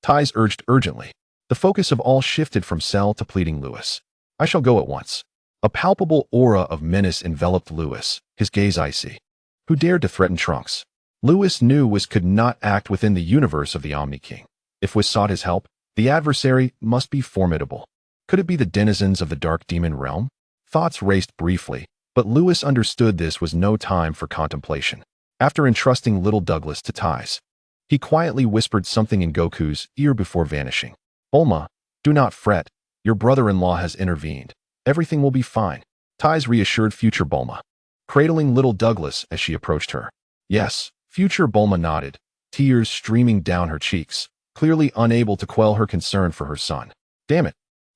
Ties urged urgently. The focus of all shifted from Cell to pleading Lewis. I shall go at once. A palpable aura of menace enveloped Lewis, his gaze icy. Who dared to threaten Trunks? Lewis knew Whis could not act within the universe of the Omni-King. If Whis sought his help, the adversary must be formidable. Could it be the denizens of the Dark Demon realm? Thoughts raced briefly, but Lewis understood this was no time for contemplation. After entrusting little Douglas to Ties, he quietly whispered something in Goku's ear before vanishing. Bulma, do not fret. Your brother-in-law has intervened. Everything will be fine. Ties reassured future Bulma, cradling little Douglas as she approached her. Yes, future Bulma nodded, tears streaming down her cheeks, clearly unable to quell her concern for her son. Damn it.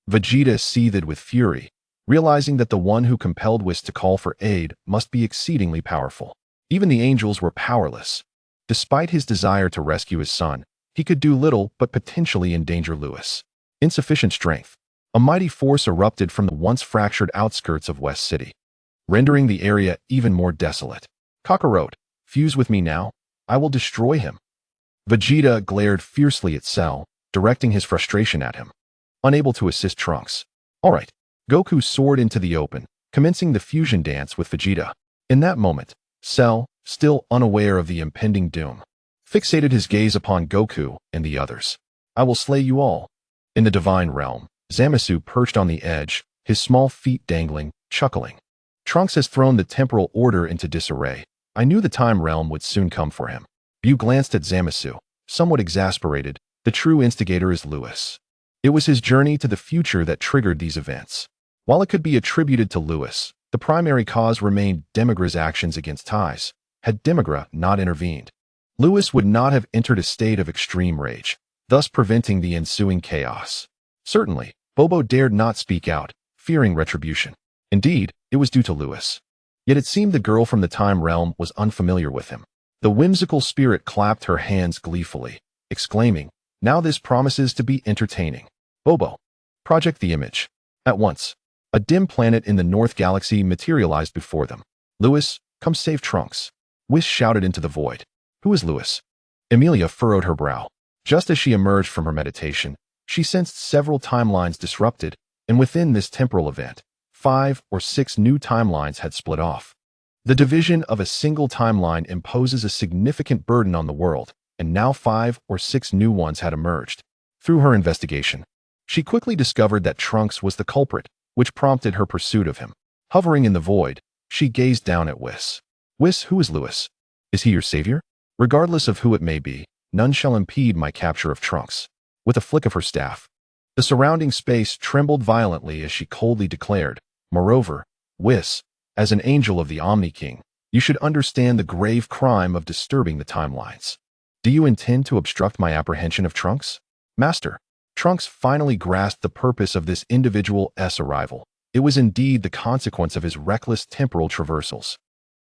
Vegeta seethed with fury, realizing that the one who compelled Whis to call for aid must be exceedingly powerful. Even the angels were powerless. Despite his desire to rescue his son, he could do little but potentially endanger Lewis. Insufficient strength. A mighty force erupted from the once fractured outskirts of West City. rendering the area even more desolate. Kakarot, fuse with me now. I will destroy him. Vegeta glared fiercely at Cell, directing his frustration at him. Unable to assist Trunks. All right. Goku soared into the open, commencing the fusion dance with Vegeta. In that moment, Cell, still unaware of the impending doom, fixated his gaze upon Goku and the others. I will slay you all. In the divine realm, Zamasu perched on the edge, his small feet dangling, chuckling. Trunks has thrown the temporal order into disarray. I knew the time realm would soon come for him. Bu glanced at Zamasu, somewhat exasperated. The true instigator is Lewis. It was his journey to the future that triggered these events. While it could be attributed to Lewis, the primary cause remained Demigra's actions against Ties. Had Demigra not intervened, Lewis would not have entered a state of extreme rage, thus preventing the ensuing chaos. Certainly, Bobo dared not speak out, fearing retribution. Indeed, it was due to Lewis. Yet it seemed the girl from the time realm was unfamiliar with him. The whimsical spirit clapped her hands gleefully, exclaiming, now this promises to be entertaining. Bobo, project the image. At once, a dim planet in the North Galaxy materialized before them. Lewis, come save Trunks. Whis shouted into the void. Who is Lewis? Emilia furrowed her brow. Just as she emerged from her meditation, she sensed several timelines disrupted, and within this temporal event, 5 or 6 new timelines had split off. The division of a single timeline imposes a significant burden on the world, and now 5 or 6 new ones had emerged. Through her investigation, she quickly discovered that Trunks was the culprit, which prompted her pursuit of him. Hovering in the void, she gazed down at Whis. Whis, who is Lewis? Is he your savior? Regardless of who it may be, none shall impede my capture of Trunks. With a flick of her staff, the surrounding space trembled violently as she coldly declared, moreover, Whis, as an angel of the Omni-King, you should understand the grave crime of disturbing the timelines. Do you intend to obstruct my apprehension of Trunks? Master, Trunks finally grasped the purpose of this individual's arrival. It was indeed the consequence of his reckless temporal traversals.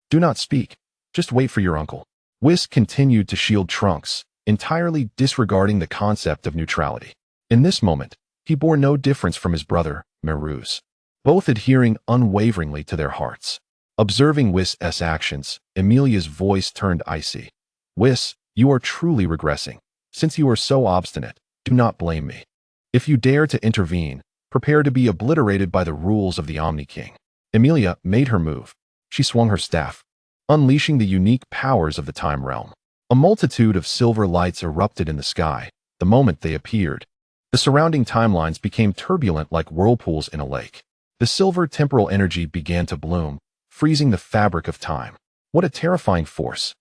Do not speak. Just wait for your uncle. Whis continued to shield Trunks, entirely disregarding the concept of neutrality. In this moment, he bore no difference from his brother, Meruz, both adhering unwaveringly to their hearts. Observing Whis' actions, Emilia's voice turned icy. Whis, you are truly regressing. Since you are so obstinate, do not blame me. If you dare to intervene, prepare to be obliterated by the rules of the Omni-King. Emilia made her move. She swung her staff, unleashing the unique powers of the time realm. A multitude of silver lights erupted in the sky. The moment they appeared, the surrounding timelines became turbulent like whirlpools in a lake. The silver temporal energy began to bloom, freezing the fabric of time. What a terrifying force!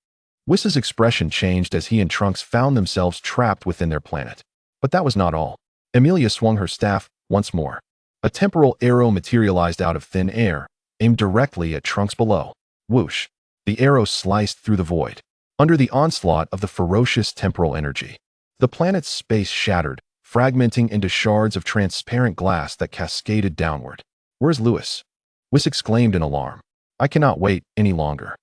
Whis' expression changed as he and Trunks found themselves trapped within their planet. But that was not all. Emilia swung her staff once more. A temporal arrow materialized out of thin air, aimed directly at Trunks below. Whoosh! The arrow sliced through the void. Under the onslaught of the ferocious temporal energy, the planet's space shattered, fragmenting into shards of transparent glass that cascaded downward. Where's Lewis? Whis exclaimed in alarm. I cannot wait any longer.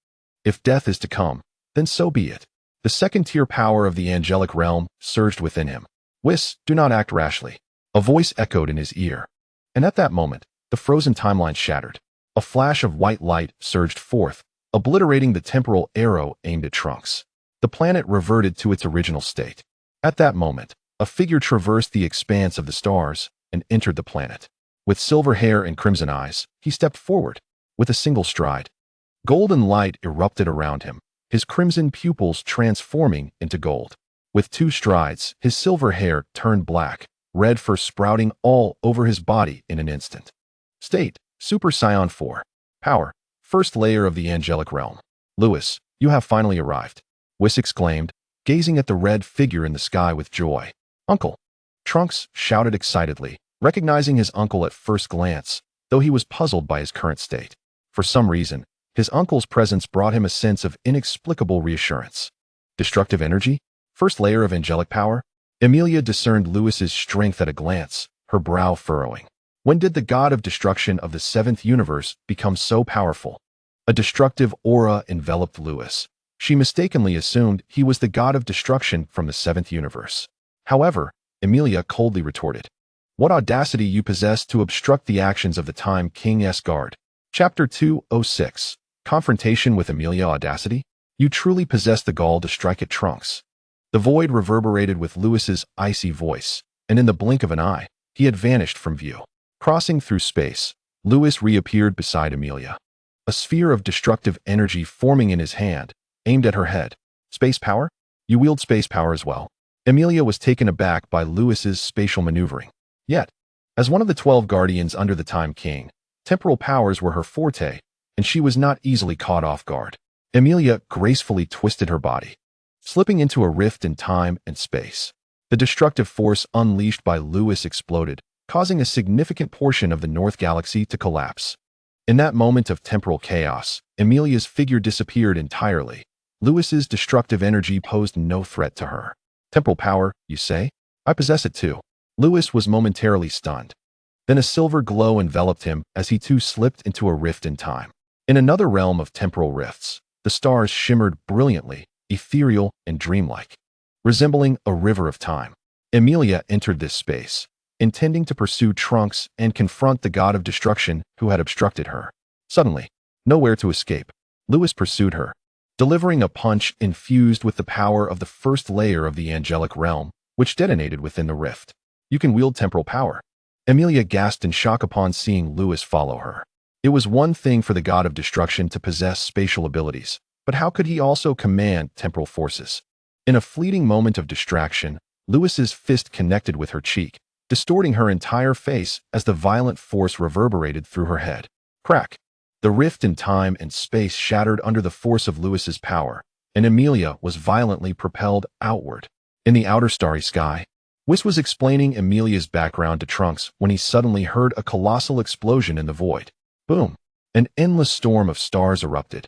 If death is to come, then so be it. The second-tier power of the angelic realm surged within him. Whis, do not act rashly. A voice echoed in his ear. And at that moment, the frozen timeline shattered. A flash of white light surged forth, obliterating the temporal arrow aimed at Trunks. The planet reverted to its original state. At that moment, a figure traversed the expanse of the stars and entered the planet. With silver hair and crimson eyes, he stepped forward. With a single stride, golden light erupted around him, his crimson pupils transforming into gold. With 2 strides, his silver hair turned black, red fur sprouting all over his body in an instant. State, Super Saiyan 4. Power, first layer of the angelic realm. Lewis, you have finally arrived. Whis exclaimed, gazing at the red figure in the sky with joy. Uncle! Trunks shouted excitedly, recognizing his uncle at first glance, though he was puzzled by his current state. For some reason, his uncle's presence brought him a sense of inexplicable reassurance. Destructive energy? First layer of angelic power? Emilia discerned Lewis's strength at a glance, her brow furrowing. When did the god of destruction of the 7th universe become so powerful? A destructive aura enveloped Lewis. She mistakenly assumed he was the god of destruction from the 7th universe. However, Emilia coldly retorted, what audacity you possess to obstruct the actions of the Time King's guard. Chapter 206. Confrontation with Amelia Audacity? You truly possess the gall to strike at Trunks. The void reverberated with Lewis's icy voice, and in the blink of an eye, he had vanished from view. Crossing through space, Lewis reappeared beside Amelia. A sphere of destructive energy forming in his hand, aimed at her head. Space power? You wield space power as well. Amelia was taken aback by Lewis's spatial maneuvering. Yet, as one of the 12 guardians under the Time King, temporal powers were her forte, and she was not easily caught off guard. Amelia gracefully twisted her body, slipping into a rift in time and space. The destructive force unleashed by Lewis exploded, causing a significant portion of the North Galaxy to collapse. In that moment of temporal chaos, Amelia's figure disappeared entirely. Lewis's destructive energy posed no threat to her. Temporal power, you say? I possess it too. Lewis was momentarily stunned. Then a silver glow enveloped him as he too slipped into a rift in time. In another realm of temporal rifts, the stars shimmered brilliantly, ethereal and dreamlike, resembling a river of time. Amelia entered this space, intending to pursue Trunks and confront the god of destruction who had obstructed her. Suddenly, nowhere to escape, Lewis pursued her, delivering a punch infused with the power of the first layer of the angelic realm, which detonated within the rift. You can wield temporal power. Amelia gasped in shock upon seeing Lewis follow her. It was one thing for the god of destruction to possess spatial abilities, but how could he also command temporal forces? In a fleeting moment of distraction, Lewis's fist connected with her cheek, distorting her entire face as the violent force reverberated through her head. Crack! The rift in time and space shattered under the force of Lewis's power, and Amelia was violently propelled outward. In the outer starry sky, Whis was explaining Amelia's background to Trunks when he suddenly heard a colossal explosion in the void. Boom! An endless storm of stars erupted,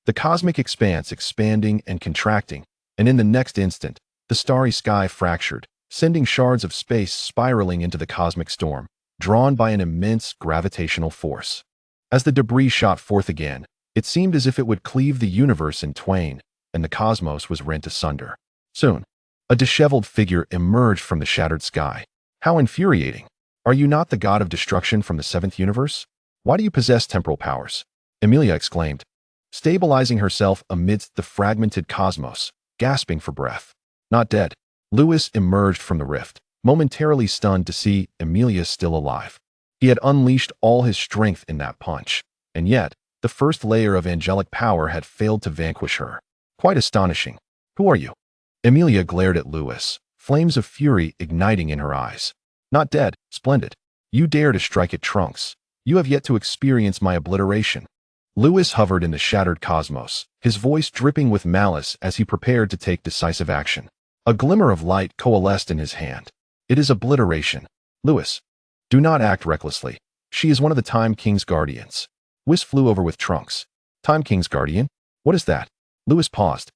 the cosmic expanse expanding and contracting, and in the next instant, the starry sky fractured, sending shards of space spiraling into the cosmic storm, drawn by an immense gravitational force. As the debris shot forth again, it seemed as if it would cleave the universe in twain, and the cosmos was rent asunder. Soon, a disheveled figure emerged from the shattered sky. How infuriating! Are you not the god of destruction from the seventh universe? Why do you possess temporal powers? Amelia exclaimed, stabilizing herself amidst the fragmented cosmos, gasping for breath. Not dead. Lewis emerged from the rift, momentarily stunned to see Amelia still alive. He had unleashed all his strength in that punch, and yet, the first layer of angelic power had failed to vanquish her. Quite astonishing. Who are you? Amelia glared at Lewis, flames of fury igniting in her eyes. Not dead. Splendid. You dare to strike at Trunks. You have yet to experience my obliteration. Lewis hovered in the shattered cosmos, his voice dripping with malice as he prepared to take decisive action. A glimmer of light coalesced in his hand. It is obliteration. Lewis, do not act recklessly. She is one of the Time King's guardians. Whis flew over with Trunks. Time King's guardian? What is that? Lewis paused,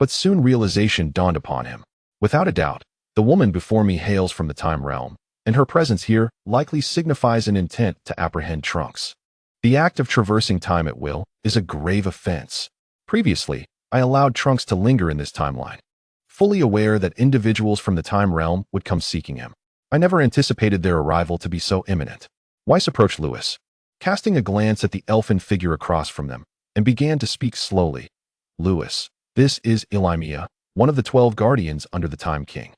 but soon realization dawned upon him. Without a doubt, the woman before me hails from the Time Realm, and her presence here likely signifies an intent to apprehend Trunks. The act of traversing time at will is a grave offense. Previously, I allowed Trunks to linger in this timeline, fully aware that individuals from the Time Realm would come seeking him. I never anticipated their arrival to be so imminent. Whis approached Lewis, casting a glance at the elfin figure across from them, and began to speak slowly. Lewis, this is Ilimia, one of the 12 guardians under the Time King.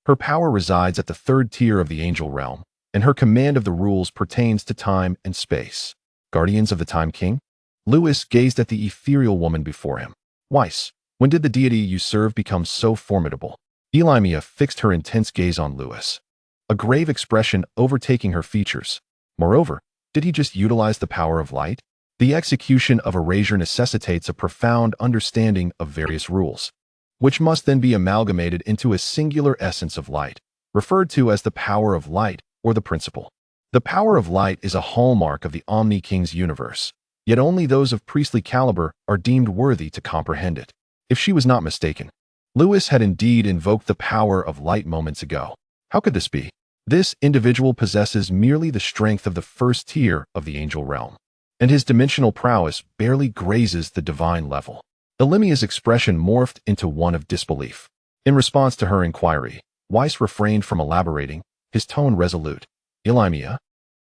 Her power resides at the third tier of the angel realm, and her command of the rules pertains to time and space. Guardians of the Time King? Lewis gazed at the ethereal woman before him. Whis, when did the deity you serve become so formidable? Ilimia fixed her intense gaze on Lewis, a grave expression overtaking her features. Moreover, did he just utilize the power of light? The execution of erasure necessitates a profound understanding of various rules, which must then be amalgamated into a singular essence of light, referred to as the power of light or the principle. The power of light is a hallmark of the Omni-King's universe, yet only those of priestly caliber are deemed worthy to comprehend it. If she was not mistaken, Lewis had indeed invoked the power of light moments ago. How could this be? This individual possesses merely the strength of the first tier of the angel realm, and his dimensional prowess barely grazes the divine level. Ilimia's expression morphed into one of disbelief. In response to her inquiry, Whis refrained from elaborating, his tone resolute. Ilimia,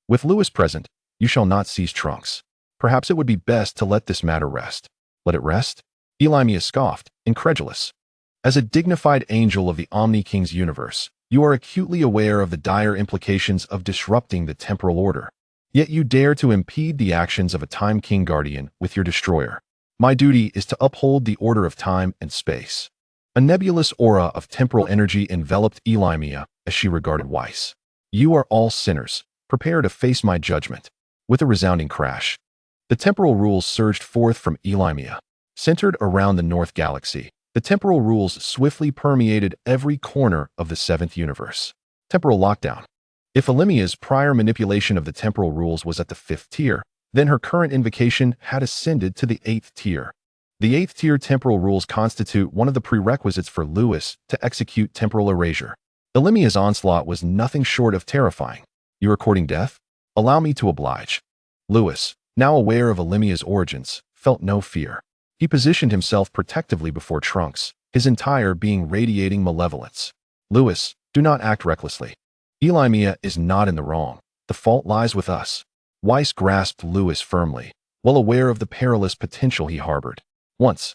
with Lewis present, you shall not seize Trunks. Perhaps it would be best to let this matter rest. Let it rest? Elimia scoffed, incredulous. As a dignified angel of the Omni-King's universe, you are acutely aware of the dire implications of disrupting the temporal order. Yet you dare to impede the actions of a Time King Guardian with your destroyer. My duty is to uphold the order of time and space. A nebulous aura of temporal energy enveloped Elimia as she regarded Whis. You are all sinners. Prepare to face my judgment. With a resounding crash, the temporal rules surged forth from Elimia. Centered around the North Galaxy, the temporal rules swiftly permeated every corner of the seventh universe. Temporal lockdown. If Elimia's prior manipulation of the temporal rules was at the 5th tier, then her current invocation had ascended to the 8th tier. The 8th tier temporal rules constitute one of the prerequisites for Lewis to execute temporal erasure. Elimia's onslaught was nothing short of terrifying. You are courting death? Allow me to oblige. Lewis, now aware of Elimia's origins, felt no fear. He positioned himself protectively before Trunks, his entire being radiating malevolence. Lewis, do not act recklessly. Elimia is not in the wrong. The fault lies with us. Whis grasped Lewis firmly, well aware of the perilous potential he harbored. Once,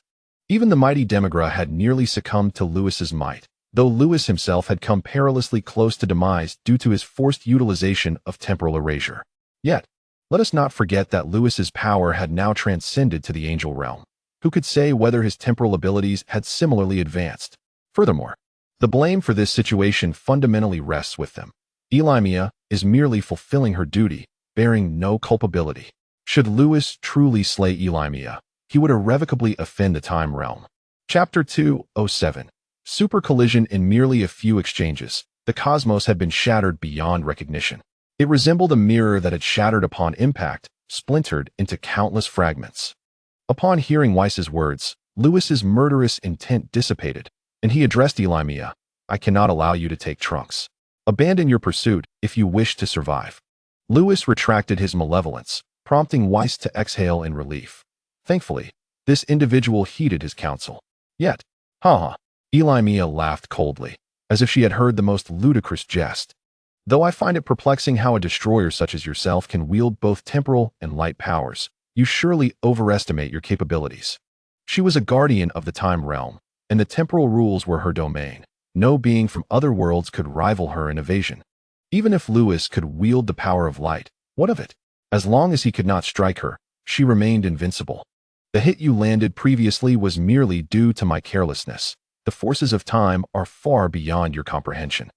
even the mighty Demigra had nearly succumbed to Lewis's might, though Lewis himself had come perilously close to demise due to his forced utilization of temporal erasure. Yet, let us not forget that Lewis's power had now transcended to the angel realm. Who could say whether his temporal abilities had similarly advanced? Furthermore, the blame for this situation fundamentally rests with them. Elimia is merely fulfilling her duty, bearing no culpability. Should Lewis truly slay Elimia, he would irrevocably offend the time realm. Chapter 207. Super collision. In merely a few exchanges, the cosmos had been shattered beyond recognition. It resembled a mirror that had shattered upon impact, splintered into countless fragments. Upon hearing Whis's words, Lewis's murderous intent dissipated, and he addressed Elimia. I cannot allow you to take Trunks. Abandon your pursuit if you wish to survive. Lewis retracted his malevolence, prompting Whis to exhale in relief. Thankfully, this individual heeded his counsel. Yet, Elimia laughed coldly, as if she had heard the most ludicrous jest. Though I find it perplexing how a destroyer such as yourself can wield both temporal and light powers, you surely overestimate your capabilities. She was a guardian of the time realm, and the temporal rules were her domain. No being from other worlds could rival her in evasion. Even if Lewis could wield the power of light, what of it? As long as he could not strike her, she remained invincible. The hit you landed previously was merely due to my carelessness. The forces of time are far beyond your comprehension.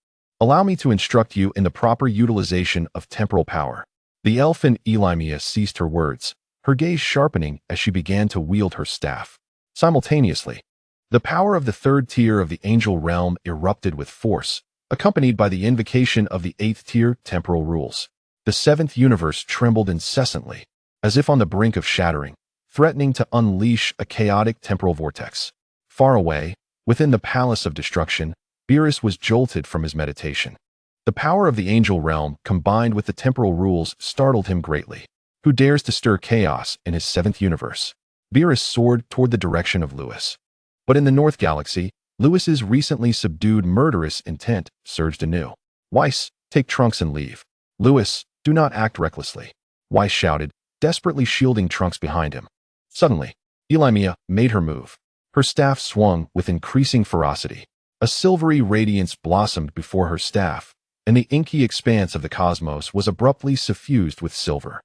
Allow me to instruct you in the proper utilization of temporal power. The elfin Elimia ceased her words, her gaze sharpening as she began to wield her staff. Simultaneously, the power of the 3rd tier of the angel realm erupted with force, accompanied by the invocation of the 8th tier temporal rules. The 7th universe trembled incessantly, as if on the brink of shattering, threatening to unleash a chaotic temporal vortex. Far away, within the palace of destruction, Beerus was jolted from his meditation. The power of the angel realm combined with the temporal rules startled him greatly. Who dares to stir chaos in his 7th universe? Beerus soared toward the direction of Lewis. But in the North Galaxy, Lewis's recently subdued murderous intent surged anew. Whis, take Trunks and leave. Lewis, do not act recklessly. Whis shouted, desperately shielding Trunks behind him. Suddenly, Elimia made her move. Her staff swung with increasing ferocity. A silvery radiance blossomed before her staff, and the inky expanse of the cosmos was abruptly suffused with silver.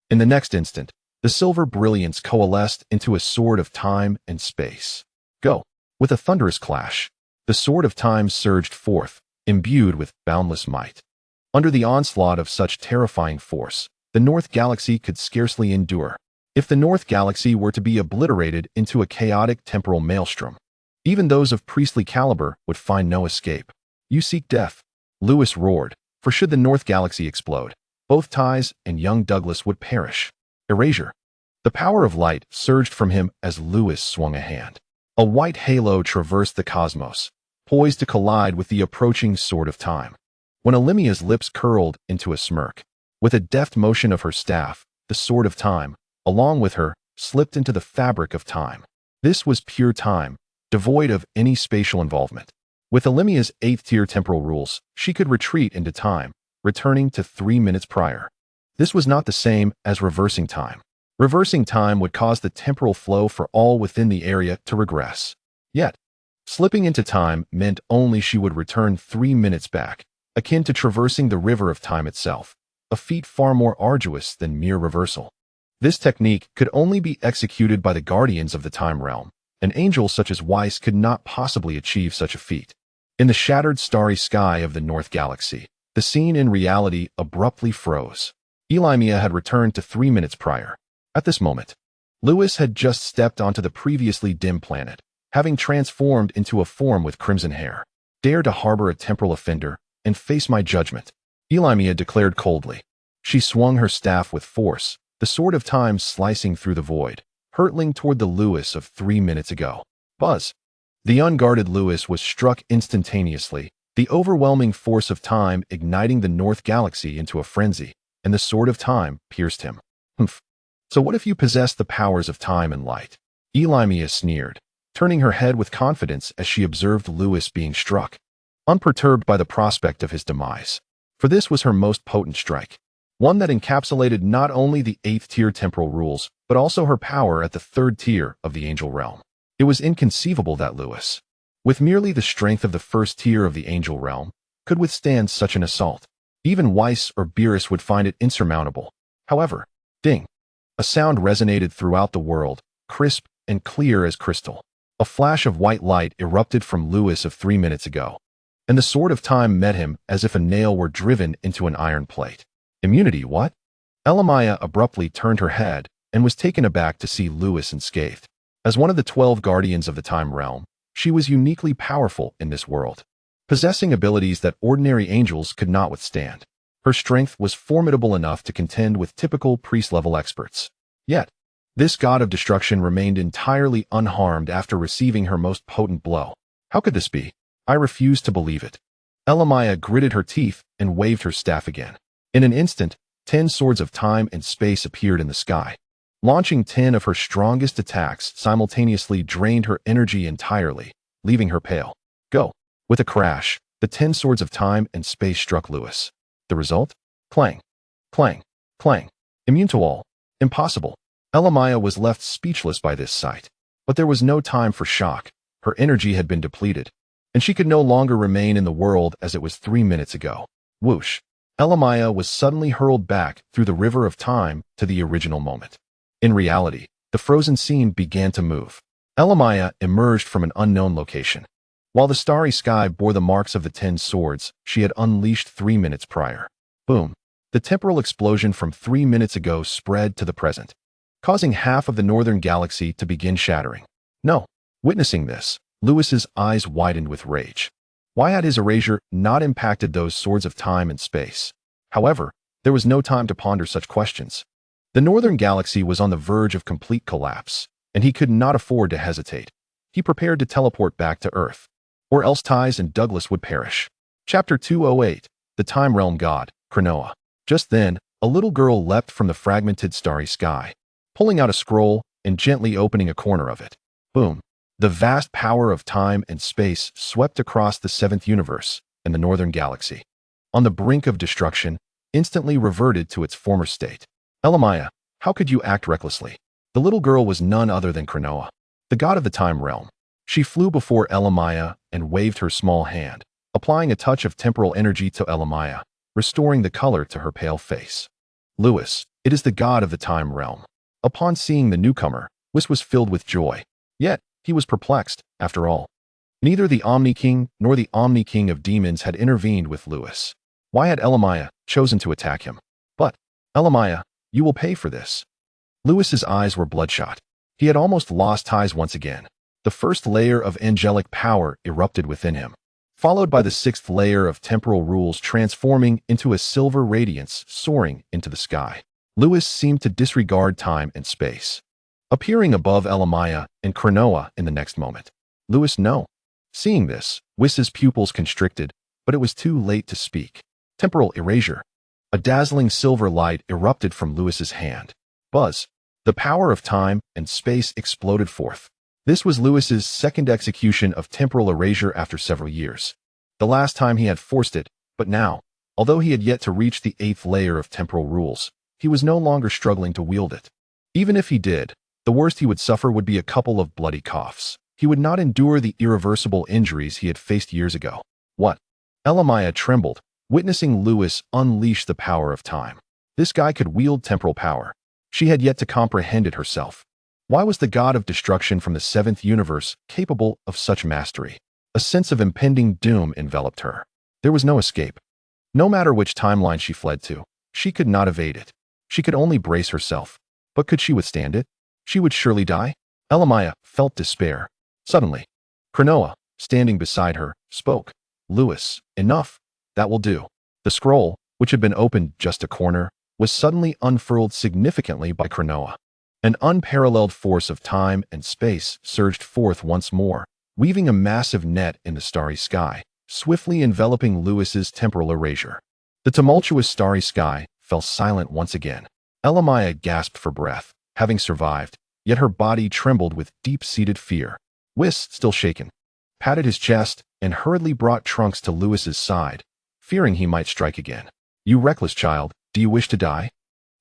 In the next instant, the silver brilliance coalesced into a sword of time and space. Go! With a thunderous clash, the sword of time surged forth, imbued with boundless might. Under the onslaught of such terrifying force, the North Galaxy could scarcely endure. If the North Galaxy were to be obliterated into a chaotic temporal maelstrom, even those of priestly caliber would find no escape. You seek death, Lewis roared, for should the North Galaxy explode, both Ties and young Douglas would perish. Erasure. The power of light surged from him as Lewis swung a hand. A white halo traversed the cosmos, poised to collide with the approaching sword of time. When Elimia's lips curled into a smirk, with a deft motion of her staff, the sword of time, along with her, slipped into the fabric of time. This was pure time, devoid of any spatial involvement. With Elimia's 8th tier temporal rules, she could retreat into time, returning to 3 minutes prior. This was not the same as reversing time. Reversing time would cause the temporal flow for all within the area to regress. Yet, slipping into time meant only she would return 3 minutes back, akin to traversing the river of time itself, a feat far more arduous than mere reversal. This technique could only be executed by the guardians of the time realm. An angel such as Whis could not possibly achieve such a feat. In the shattered starry sky of the North Galaxy, the scene in reality abruptly froze. Elimia had returned to 3 minutes prior. At this moment, Lewis had just stepped onto the previously dim planet, having transformed into a form with crimson hair. Dare to harbor a temporal offender and face my judgment, Elimia declared coldly. She swung her staff with force, the sword of time slicing through the void, hurtling toward the Lewis of 3 minutes ago. Buzz! The unguarded Lewis was struck instantaneously, the overwhelming force of time igniting the North Galaxy into a frenzy, and the sword of time pierced him. Humph. So what if you possess the powers of time and light? Elimia sneered, turning her head with confidence as she observed Lewis being struck, unperturbed by the prospect of his demise. For this was her most potent strike, one that encapsulated not only the 8th-tier temporal rules, but also her power at the 3rd tier of the angel realm. It was inconceivable that Lewis, with merely the strength of the 1st tier of the angel realm, could withstand such an assault. Even Whis or Beerus would find it insurmountable. However, ding! A sound resonated throughout the world, crisp and clear as crystal. A flash of white light erupted from Lewis of 3 minutes ago, and the sword of time met him as if a nail were driven into an iron plate. Immunity, what? Elimia abruptly turned her head and was taken aback to see Lewis unscathed. As one of the 12 guardians of the time realm, she was uniquely powerful in this world, possessing abilities that ordinary angels could not withstand. Her strength was formidable enough to contend with typical priest-level experts. Yet, this god of destruction remained entirely unharmed after receiving her most potent blow. How could this be? I refused to believe it. Elimia gritted her teeth and waved her staff again. In an instant, 10 swords of time and space appeared in the sky. Launching 10 of her strongest attacks simultaneously drained her energy entirely, leaving her pale. Go! With a crash, the 10 swords of time and space struck Lewis. The result? Clang. Clang. Clang. Immune to all. Impossible. Elimia was left speechless by this sight. But there was no time for shock. Her energy had been depleted, and she could no longer remain in the world as it was 3 minutes ago. Whoosh! Elimia was suddenly hurled back through the river of time to the original moment. In reality, the frozen scene began to move. Elimia emerged from an unknown location. While the starry sky bore the marks of the 10 swords she had unleashed 3 minutes prior. Boom! The temporal explosion from 3 minutes ago spread to the present, causing half of the northern galaxy to begin shattering. No! Witnessing this, Lewis's eyes widened with rage. Why had his erasure not impacted those swords of time and space? However, there was no time to ponder such questions. The northern galaxy was on the verge of complete collapse, and he could not afford to hesitate. He prepared to teleport back to Earth, or else Ties and Douglas would perish. Chapter 208, The Time Realm God, Cronoa. Just then, a little girl leapt from the fragmented starry sky, pulling out a scroll and gently opening a corner of it. Boom! The vast power of time and space swept across the 7th universe and the northern galaxy. On the brink of destruction, instantly reverted to its former state. Elimia, how could you act recklessly? The little girl was none other than Cronoa, the god of the time realm. She flew before Elimia and waved her small hand, applying a touch of temporal energy to Elimia, restoring the color to her pale face. Lewis, it is the god of the time realm. Upon seeing the newcomer, Whis was filled with joy. Yet, he was perplexed, after all. Neither the Omni-King nor the Omni-King of demons had intervened with Lewis. Why had Elimia chosen to attack him? But, Elimia, you will pay for this. Lewis's eyes were bloodshot. He had almost lost Ties once again. The first layer of angelic power erupted within him, followed by the 6th layer of temporal rules transforming into a silver radiance soaring into the sky. Lewis seemed to disregard time and space, appearing above Elimia and Cronoa in the next moment. Lewis, no. Seeing this, Whis's pupils constricted, but it was too late to speak. Temporal erasure. A dazzling silver light erupted from Lewis's hand. Buzz! The power of time and space exploded forth. This was Lewis's second execution of temporal erasure after several years. The last time he had forced it, but now, although he had yet to reach the 8th layer of temporal rules, he was no longer struggling to wield it. Even if he did, the worst he would suffer would be a couple of bloody coughs. He would not endure the irreversible injuries he had faced years ago. What? Elamaya trembled, witnessing Lewis unleash the power of time. This guy could wield temporal power. She had yet to comprehend it herself. Why was the god of destruction from the seventh universe capable of such mastery? A sense of impending doom enveloped her. There was no escape. No matter which timeline she fled to, she could not evade it. She could only brace herself. But could she withstand it? She would surely die. Elamaya felt despair. Suddenly, Cronoa, standing beside her, spoke. Lewis, enough. That will do. The scroll, which had been opened just a corner, was suddenly unfurled significantly by Cronoa. An unparalleled force of time and space surged forth once more, weaving a massive net in the starry sky, swiftly enveloping Lewis's temporal erasure. The tumultuous starry sky fell silent once again. Elamaya gasped for breath, having survived, yet her body trembled with deep-seated fear. Whis, still shaken, patted his chest and hurriedly brought Trunks to Lewis's side, fearing he might strike again. You reckless child, do you wish to die?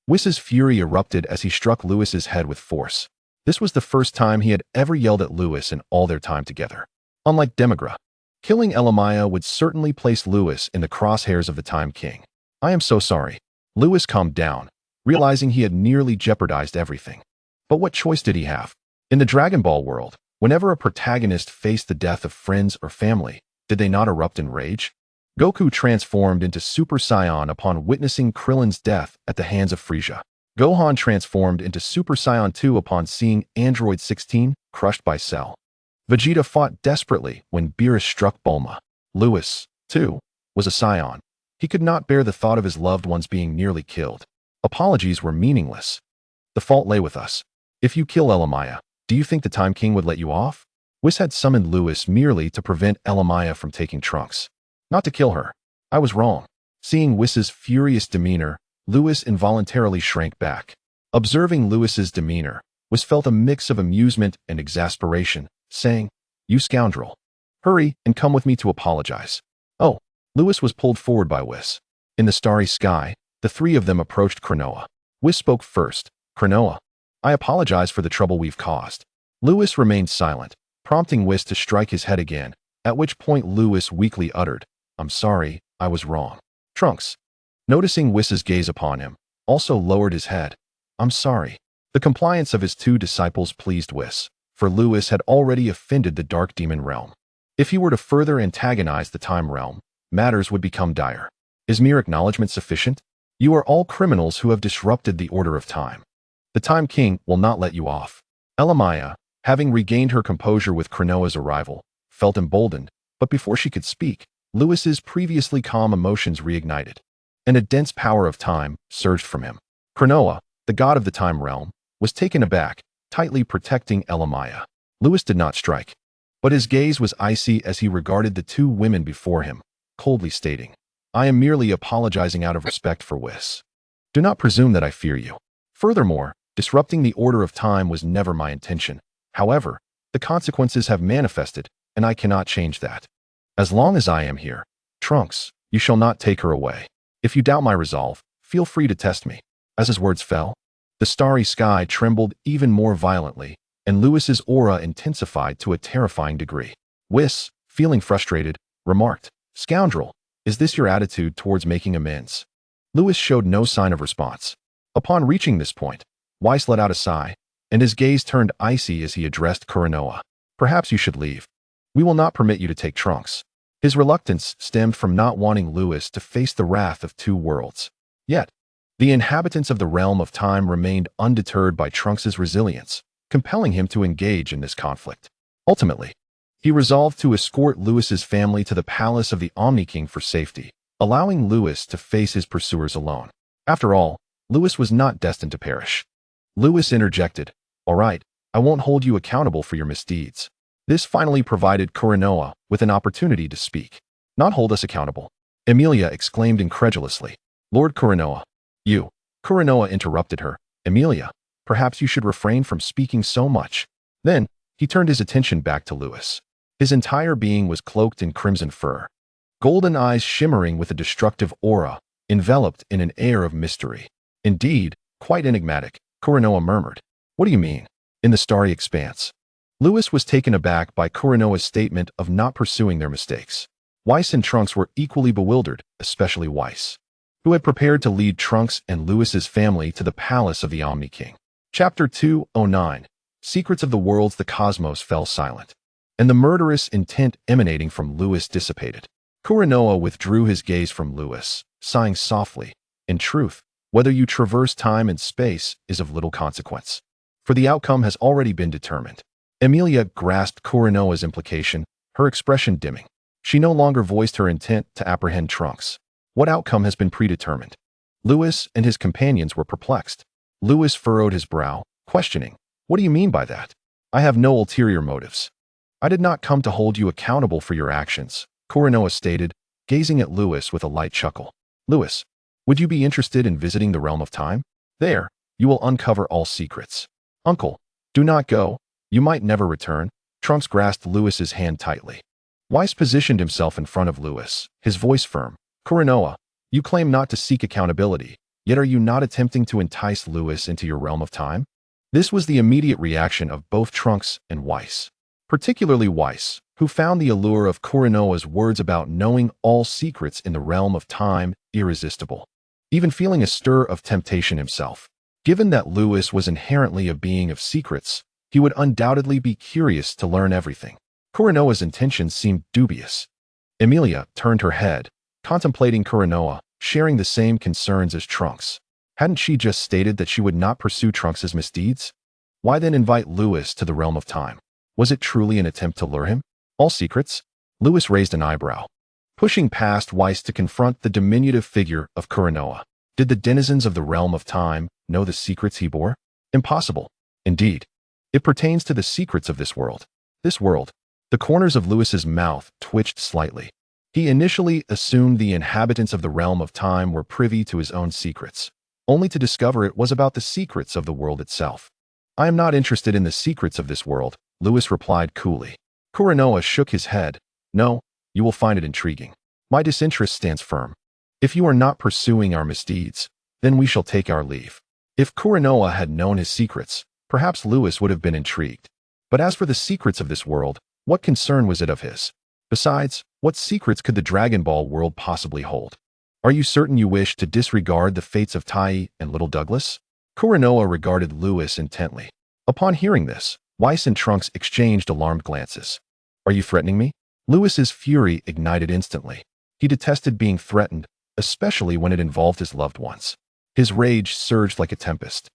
Whis's fury erupted as he struck Lewis's head with force. This was the first time he had ever yelled at Lewis in all their time together. Unlike Demigra, killing Elamaya would certainly place Lewis in the crosshairs of the Time King. I am so sorry. Lewis calmed down, realizing he had nearly jeopardized everything. But what choice did he have? In the Dragon Ball world, whenever a protagonist faced the death of friends or family, did they not erupt in rage? Goku transformed into Super Saiyan upon witnessing Krillin's death at the hands of Frieza. Gohan transformed into Super Saiyan 2 upon seeing Android 16 crushed by Cell. Vegeta fought desperately when Beerus struck Bulma. Lewis, too, was a Saiyan. He could not bear the thought of his loved ones being nearly killed. Apologies were meaningless. The fault lay with us. If you kill Elamaya, do you think the Time King would let you off? Whis had summoned Lewis merely to prevent Elamaya from taking Trunks. Not to kill her. I was wrong. Seeing Whis's furious demeanor, Lewis involuntarily shrank back. Observing Lewis's demeanor, Whis felt a mix of amusement and exasperation, saying, You scoundrel. Hurry and come with me to apologize. Oh, Lewis was pulled forward by Whis. In the starry sky, the three of them approached Cronoa. Whis spoke first. Cronoa, I apologize for the trouble we've caused. Lewis remained silent, prompting Whis to strike his head again, at which point Lewis weakly uttered, I'm sorry, I was wrong. Trunks, noticing Whis's gaze upon him, also lowered his head. I'm sorry. The compliance of his two disciples pleased Whis, for Lewis had already offended the Dark Demon realm. If he were to further antagonize the Time realm, matters would become dire. Is mere acknowledgement sufficient? You are all criminals who have disrupted the order of time. The Time King will not let you off. Elamaya, having regained her composure with Cronoa's arrival, felt emboldened, but before she could speak, Lewis's previously calm emotions reignited, and a dense power of time surged from him. Cronoa, the god of the time realm, was taken aback, tightly protecting Elamaya. Lewis did not strike, but his gaze was icy as he regarded the two women before him, coldly stating, I am merely apologizing out of respect for Whis. Do not presume that I fear you. Furthermore, disrupting the order of time was never my intention. However, the consequences have manifested, and I cannot change that. As long as I am here, Trunks, you shall not take her away. If you doubt my resolve, feel free to test me. As his words fell, the starry sky trembled even more violently, and Lewis's aura intensified to a terrifying degree. Whis, feeling frustrated, remarked, Scoundrel, is this your attitude towards making amends? Lewis showed no sign of response. Upon reaching this point, Whis let out a sigh, and his gaze turned icy as he addressed Cronoa. Perhaps you should leave. We will not permit you to take Trunks. His reluctance stemmed from not wanting Lewis to face the wrath of two worlds. Yet, the inhabitants of the realm of time remained undeterred by Trunks' resilience, compelling him to engage in this conflict. Ultimately, he resolved to escort Lewis's family to the palace of the Omni-King for safety, allowing Lewis to face his pursuers alone. After all, Lewis was not destined to perish. Lewis interjected, All right, I won't hold you accountable for your misdeeds. This finally provided Cronoa with an opportunity to speak. Not hold us accountable, Emilia exclaimed incredulously. Lord Cronoa, you. Cronoa interrupted her. Emilia, perhaps you should refrain from speaking so much. Then, he turned his attention back to Lewis. His entire being was cloaked in crimson fur, golden eyes shimmering with a destructive aura, enveloped in an air of mystery. Indeed, quite enigmatic, Kuranoa murmured. What do you mean? In the starry expanse. Lewis was taken aback by Kuranoa's statement of not pursuing their mistakes. Whis and Trunks were equally bewildered, especially Whis, who had prepared to lead Trunks and Lewis's family to the palace of the Omni-King. Chapter 209. Secrets of the Worlds. The cosmos fell silent, and the murderous intent emanating from Lewis dissipated. Kuranoa withdrew his gaze from Lewis, sighing softly. In truth, whether you traverse time and space is of little consequence, for the outcome has already been determined. Emilia grasped Kuranoa's implication, her expression dimming. She no longer voiced her intent to apprehend Trunks. What outcome has been predetermined? Lewis and his companions were perplexed. Lewis furrowed his brow, questioning. What do you mean by that? I have no ulterior motives. I did not come to hold you accountable for your actions, Kuranoa stated, gazing at Lewis with a light chuckle. Lewis, would you be interested in visiting the realm of time? There, you will uncover all secrets. Uncle, do not go. You might never return. Trunks grasped Lewis's hand tightly. Whis positioned himself in front of Lewis, his voice firm. Kuranoa, you claim not to seek accountability, yet are you not attempting to entice Lewis into your realm of time? This was the immediate reaction of both Trunks and Whis, particularly Whis, who found the allure of Kuranoa's words about knowing all secrets in the realm of time irresistible, even feeling a stir of temptation himself. Given that Lewis was inherently a being of secrets, he would undoubtedly be curious to learn everything. Kuranoa's intentions seemed dubious. Emilia turned her head, contemplating Kuranoa, sharing the same concerns as Trunks. Hadn't she just stated that she would not pursue Trunks's misdeeds? Why then invite Lewis to the realm of time? Was it truly an attempt to lure him? All secrets? Lewis raised an eyebrow, pushing past Whis to confront the diminutive figure of Kuranoa. Did the denizens of the realm of time know the secrets he bore? Impossible. Indeed, it pertains to the secrets of this world. This world. The corners of Lewis's mouth twitched slightly. He initially assumed the inhabitants of the realm of time were privy to his own secrets, only to discover it was about the secrets of the world itself. I am not interested in the secrets of this world, Lewis replied coolly. Kuranoa shook his head. No, you will find it intriguing. My disinterest stands firm. If you are not pursuing our misdeeds, then we shall take our leave. If Kuranoa had known his secrets, perhaps Lewis would have been intrigued. But as for the secrets of this world, what concern was it of his? Besides, what secrets could the Dragon Ball world possibly hold? Are you certain you wish to disregard the fates of Tai and Little Douglas? Kuranoa regarded Lewis intently. Upon hearing this, Whis and Trunks exchanged alarmed glances. Are you threatening me? Lewis's fury ignited instantly. He detested being threatened, especially when it involved his loved ones. His rage surged like a tempest,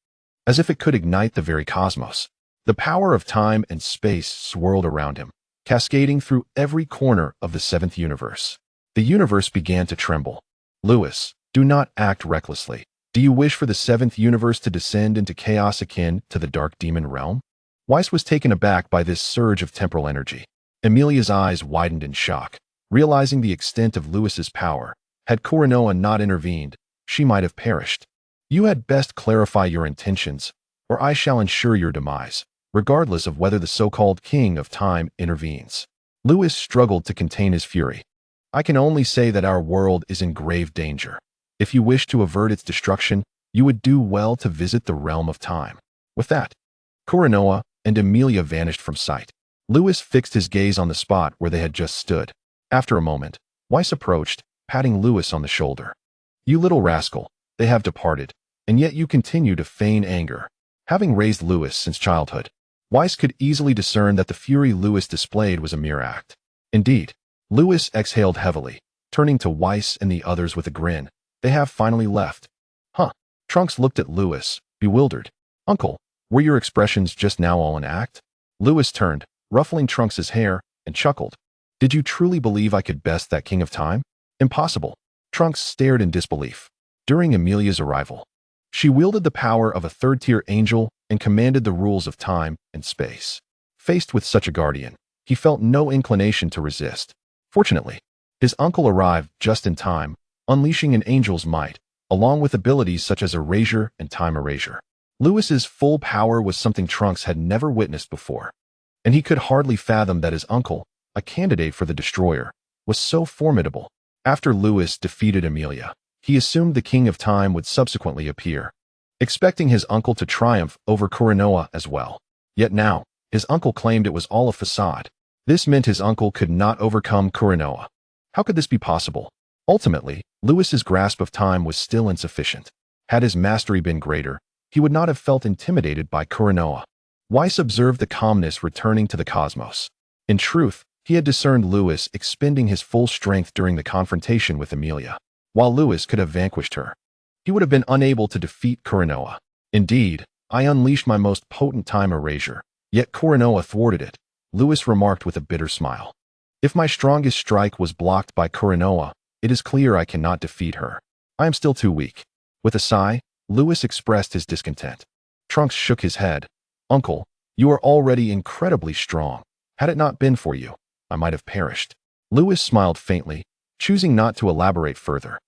as if it could ignite the very cosmos. The power of time and space swirled around him, cascading through every corner of the seventh universe. The universe began to tremble. Lewis, do not act recklessly. Do you wish for the seventh universe to descend into chaos akin to the Dark Demon realm? Whis was taken aback by this surge of temporal energy. Emilia's eyes widened in shock, realizing the extent of Lewis's power. Had Kuranoa not intervened, she might have perished. You had best clarify your intentions, or I shall ensure your demise, regardless of whether the so-called King of Time intervenes. Lewis struggled to contain his fury. I can only say that our world is in grave danger. If you wish to avert its destruction, you would do well to visit the realm of time. With that, Kuranoa and Emilia vanished from sight. Lewis fixed his gaze on the spot where they had just stood. After a moment, Whis approached, patting Lewis on the shoulder. You little rascal, they have departed, and yet you continue to feign anger. Having raised Lewis since childhood, Whis could easily discern that the fury Lewis displayed was a mere act. Indeed, Lewis exhaled heavily, turning to Whis and the others with a grin. They have finally left. Huh. Trunks looked at Lewis, bewildered. Uncle, were your expressions just now all an act? Lewis turned, ruffling Trunks's hair, and chuckled. Did you truly believe I could best that King of Time? Impossible. Trunks stared in disbelief. During Emilia's arrival, she wielded the power of a third-tier angel and commanded the rules of time and space. Faced with such a guardian, he felt no inclination to resist. Fortunately, his uncle arrived just in time, unleashing an angel's might, along with abilities such as erasure and time erasure. Lewis's full power was something Trunks had never witnessed before, and he could hardly fathom that his uncle, a candidate for the Destroyer, was so formidable. After Lewis defeated Emilia, he assumed the King of Time would subsequently appear. expecting his uncle to triumph over Kuranoa as well. Yet now, his uncle claimed it was all a facade. This meant his uncle could not overcome Kuranoa. How could this be possible? Ultimately, Lewis's grasp of time was still insufficient. Had his mastery been greater, he would not have felt intimidated by Kuranoa. Whis observed the calmness returning to the cosmos. In truth, he had discerned Lewis expending his full strength during the confrontation with Amelia. While Lewis could have vanquished her, he would have been unable to defeat Kuranoa. Indeed, I unleashed my most potent time erasure, yet Kuranoa thwarted it, Lewis remarked with a bitter smile. If my strongest strike was blocked by Kuranoa, it is clear I cannot defeat her. I am still too weak. With a sigh, Lewis expressed his discontent. Trunks shook his head. Uncle, you are already incredibly strong. Had it not been for you, I might have perished. Lewis smiled faintly, choosing not to elaborate further.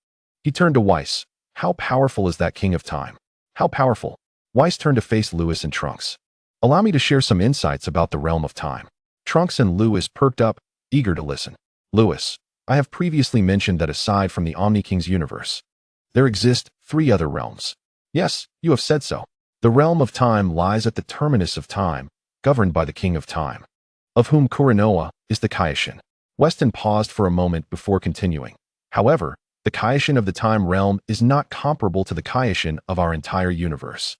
He turned to Whis. How powerful is that king of time? How powerful? Whis turned to face Lewis and Trunks. Allow me to share some insights about the realm of time. Trunks and Lewis perked up, eager to listen. Lewis, I have previously mentioned that aside from the Omni-King's universe, there exist 3 other realms. Yes, you have said so. The realm of time lies at the terminus of time, governed by the king of time, of whom Kuranoa is the Kaioshin. Weston paused for a moment before continuing. However, the Kaioshin of the time realm is not comparable to the Kaioshin of our entire universe.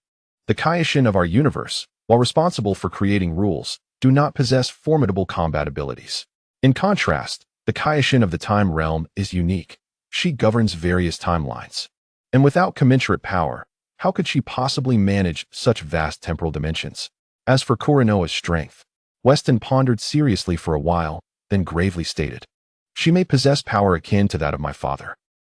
The Kaioshin of our universe, while responsible for creating rules, do not possess formidable combat abilities. In contrast, the Kaioshin of the time realm is unique. She governs various timelines. And without commensurate power, how could she possibly manage such vast temporal dimensions? As for Kuranoa's strength, Weston pondered seriously for a while, then gravely stated, she may possess power akin to that of my father.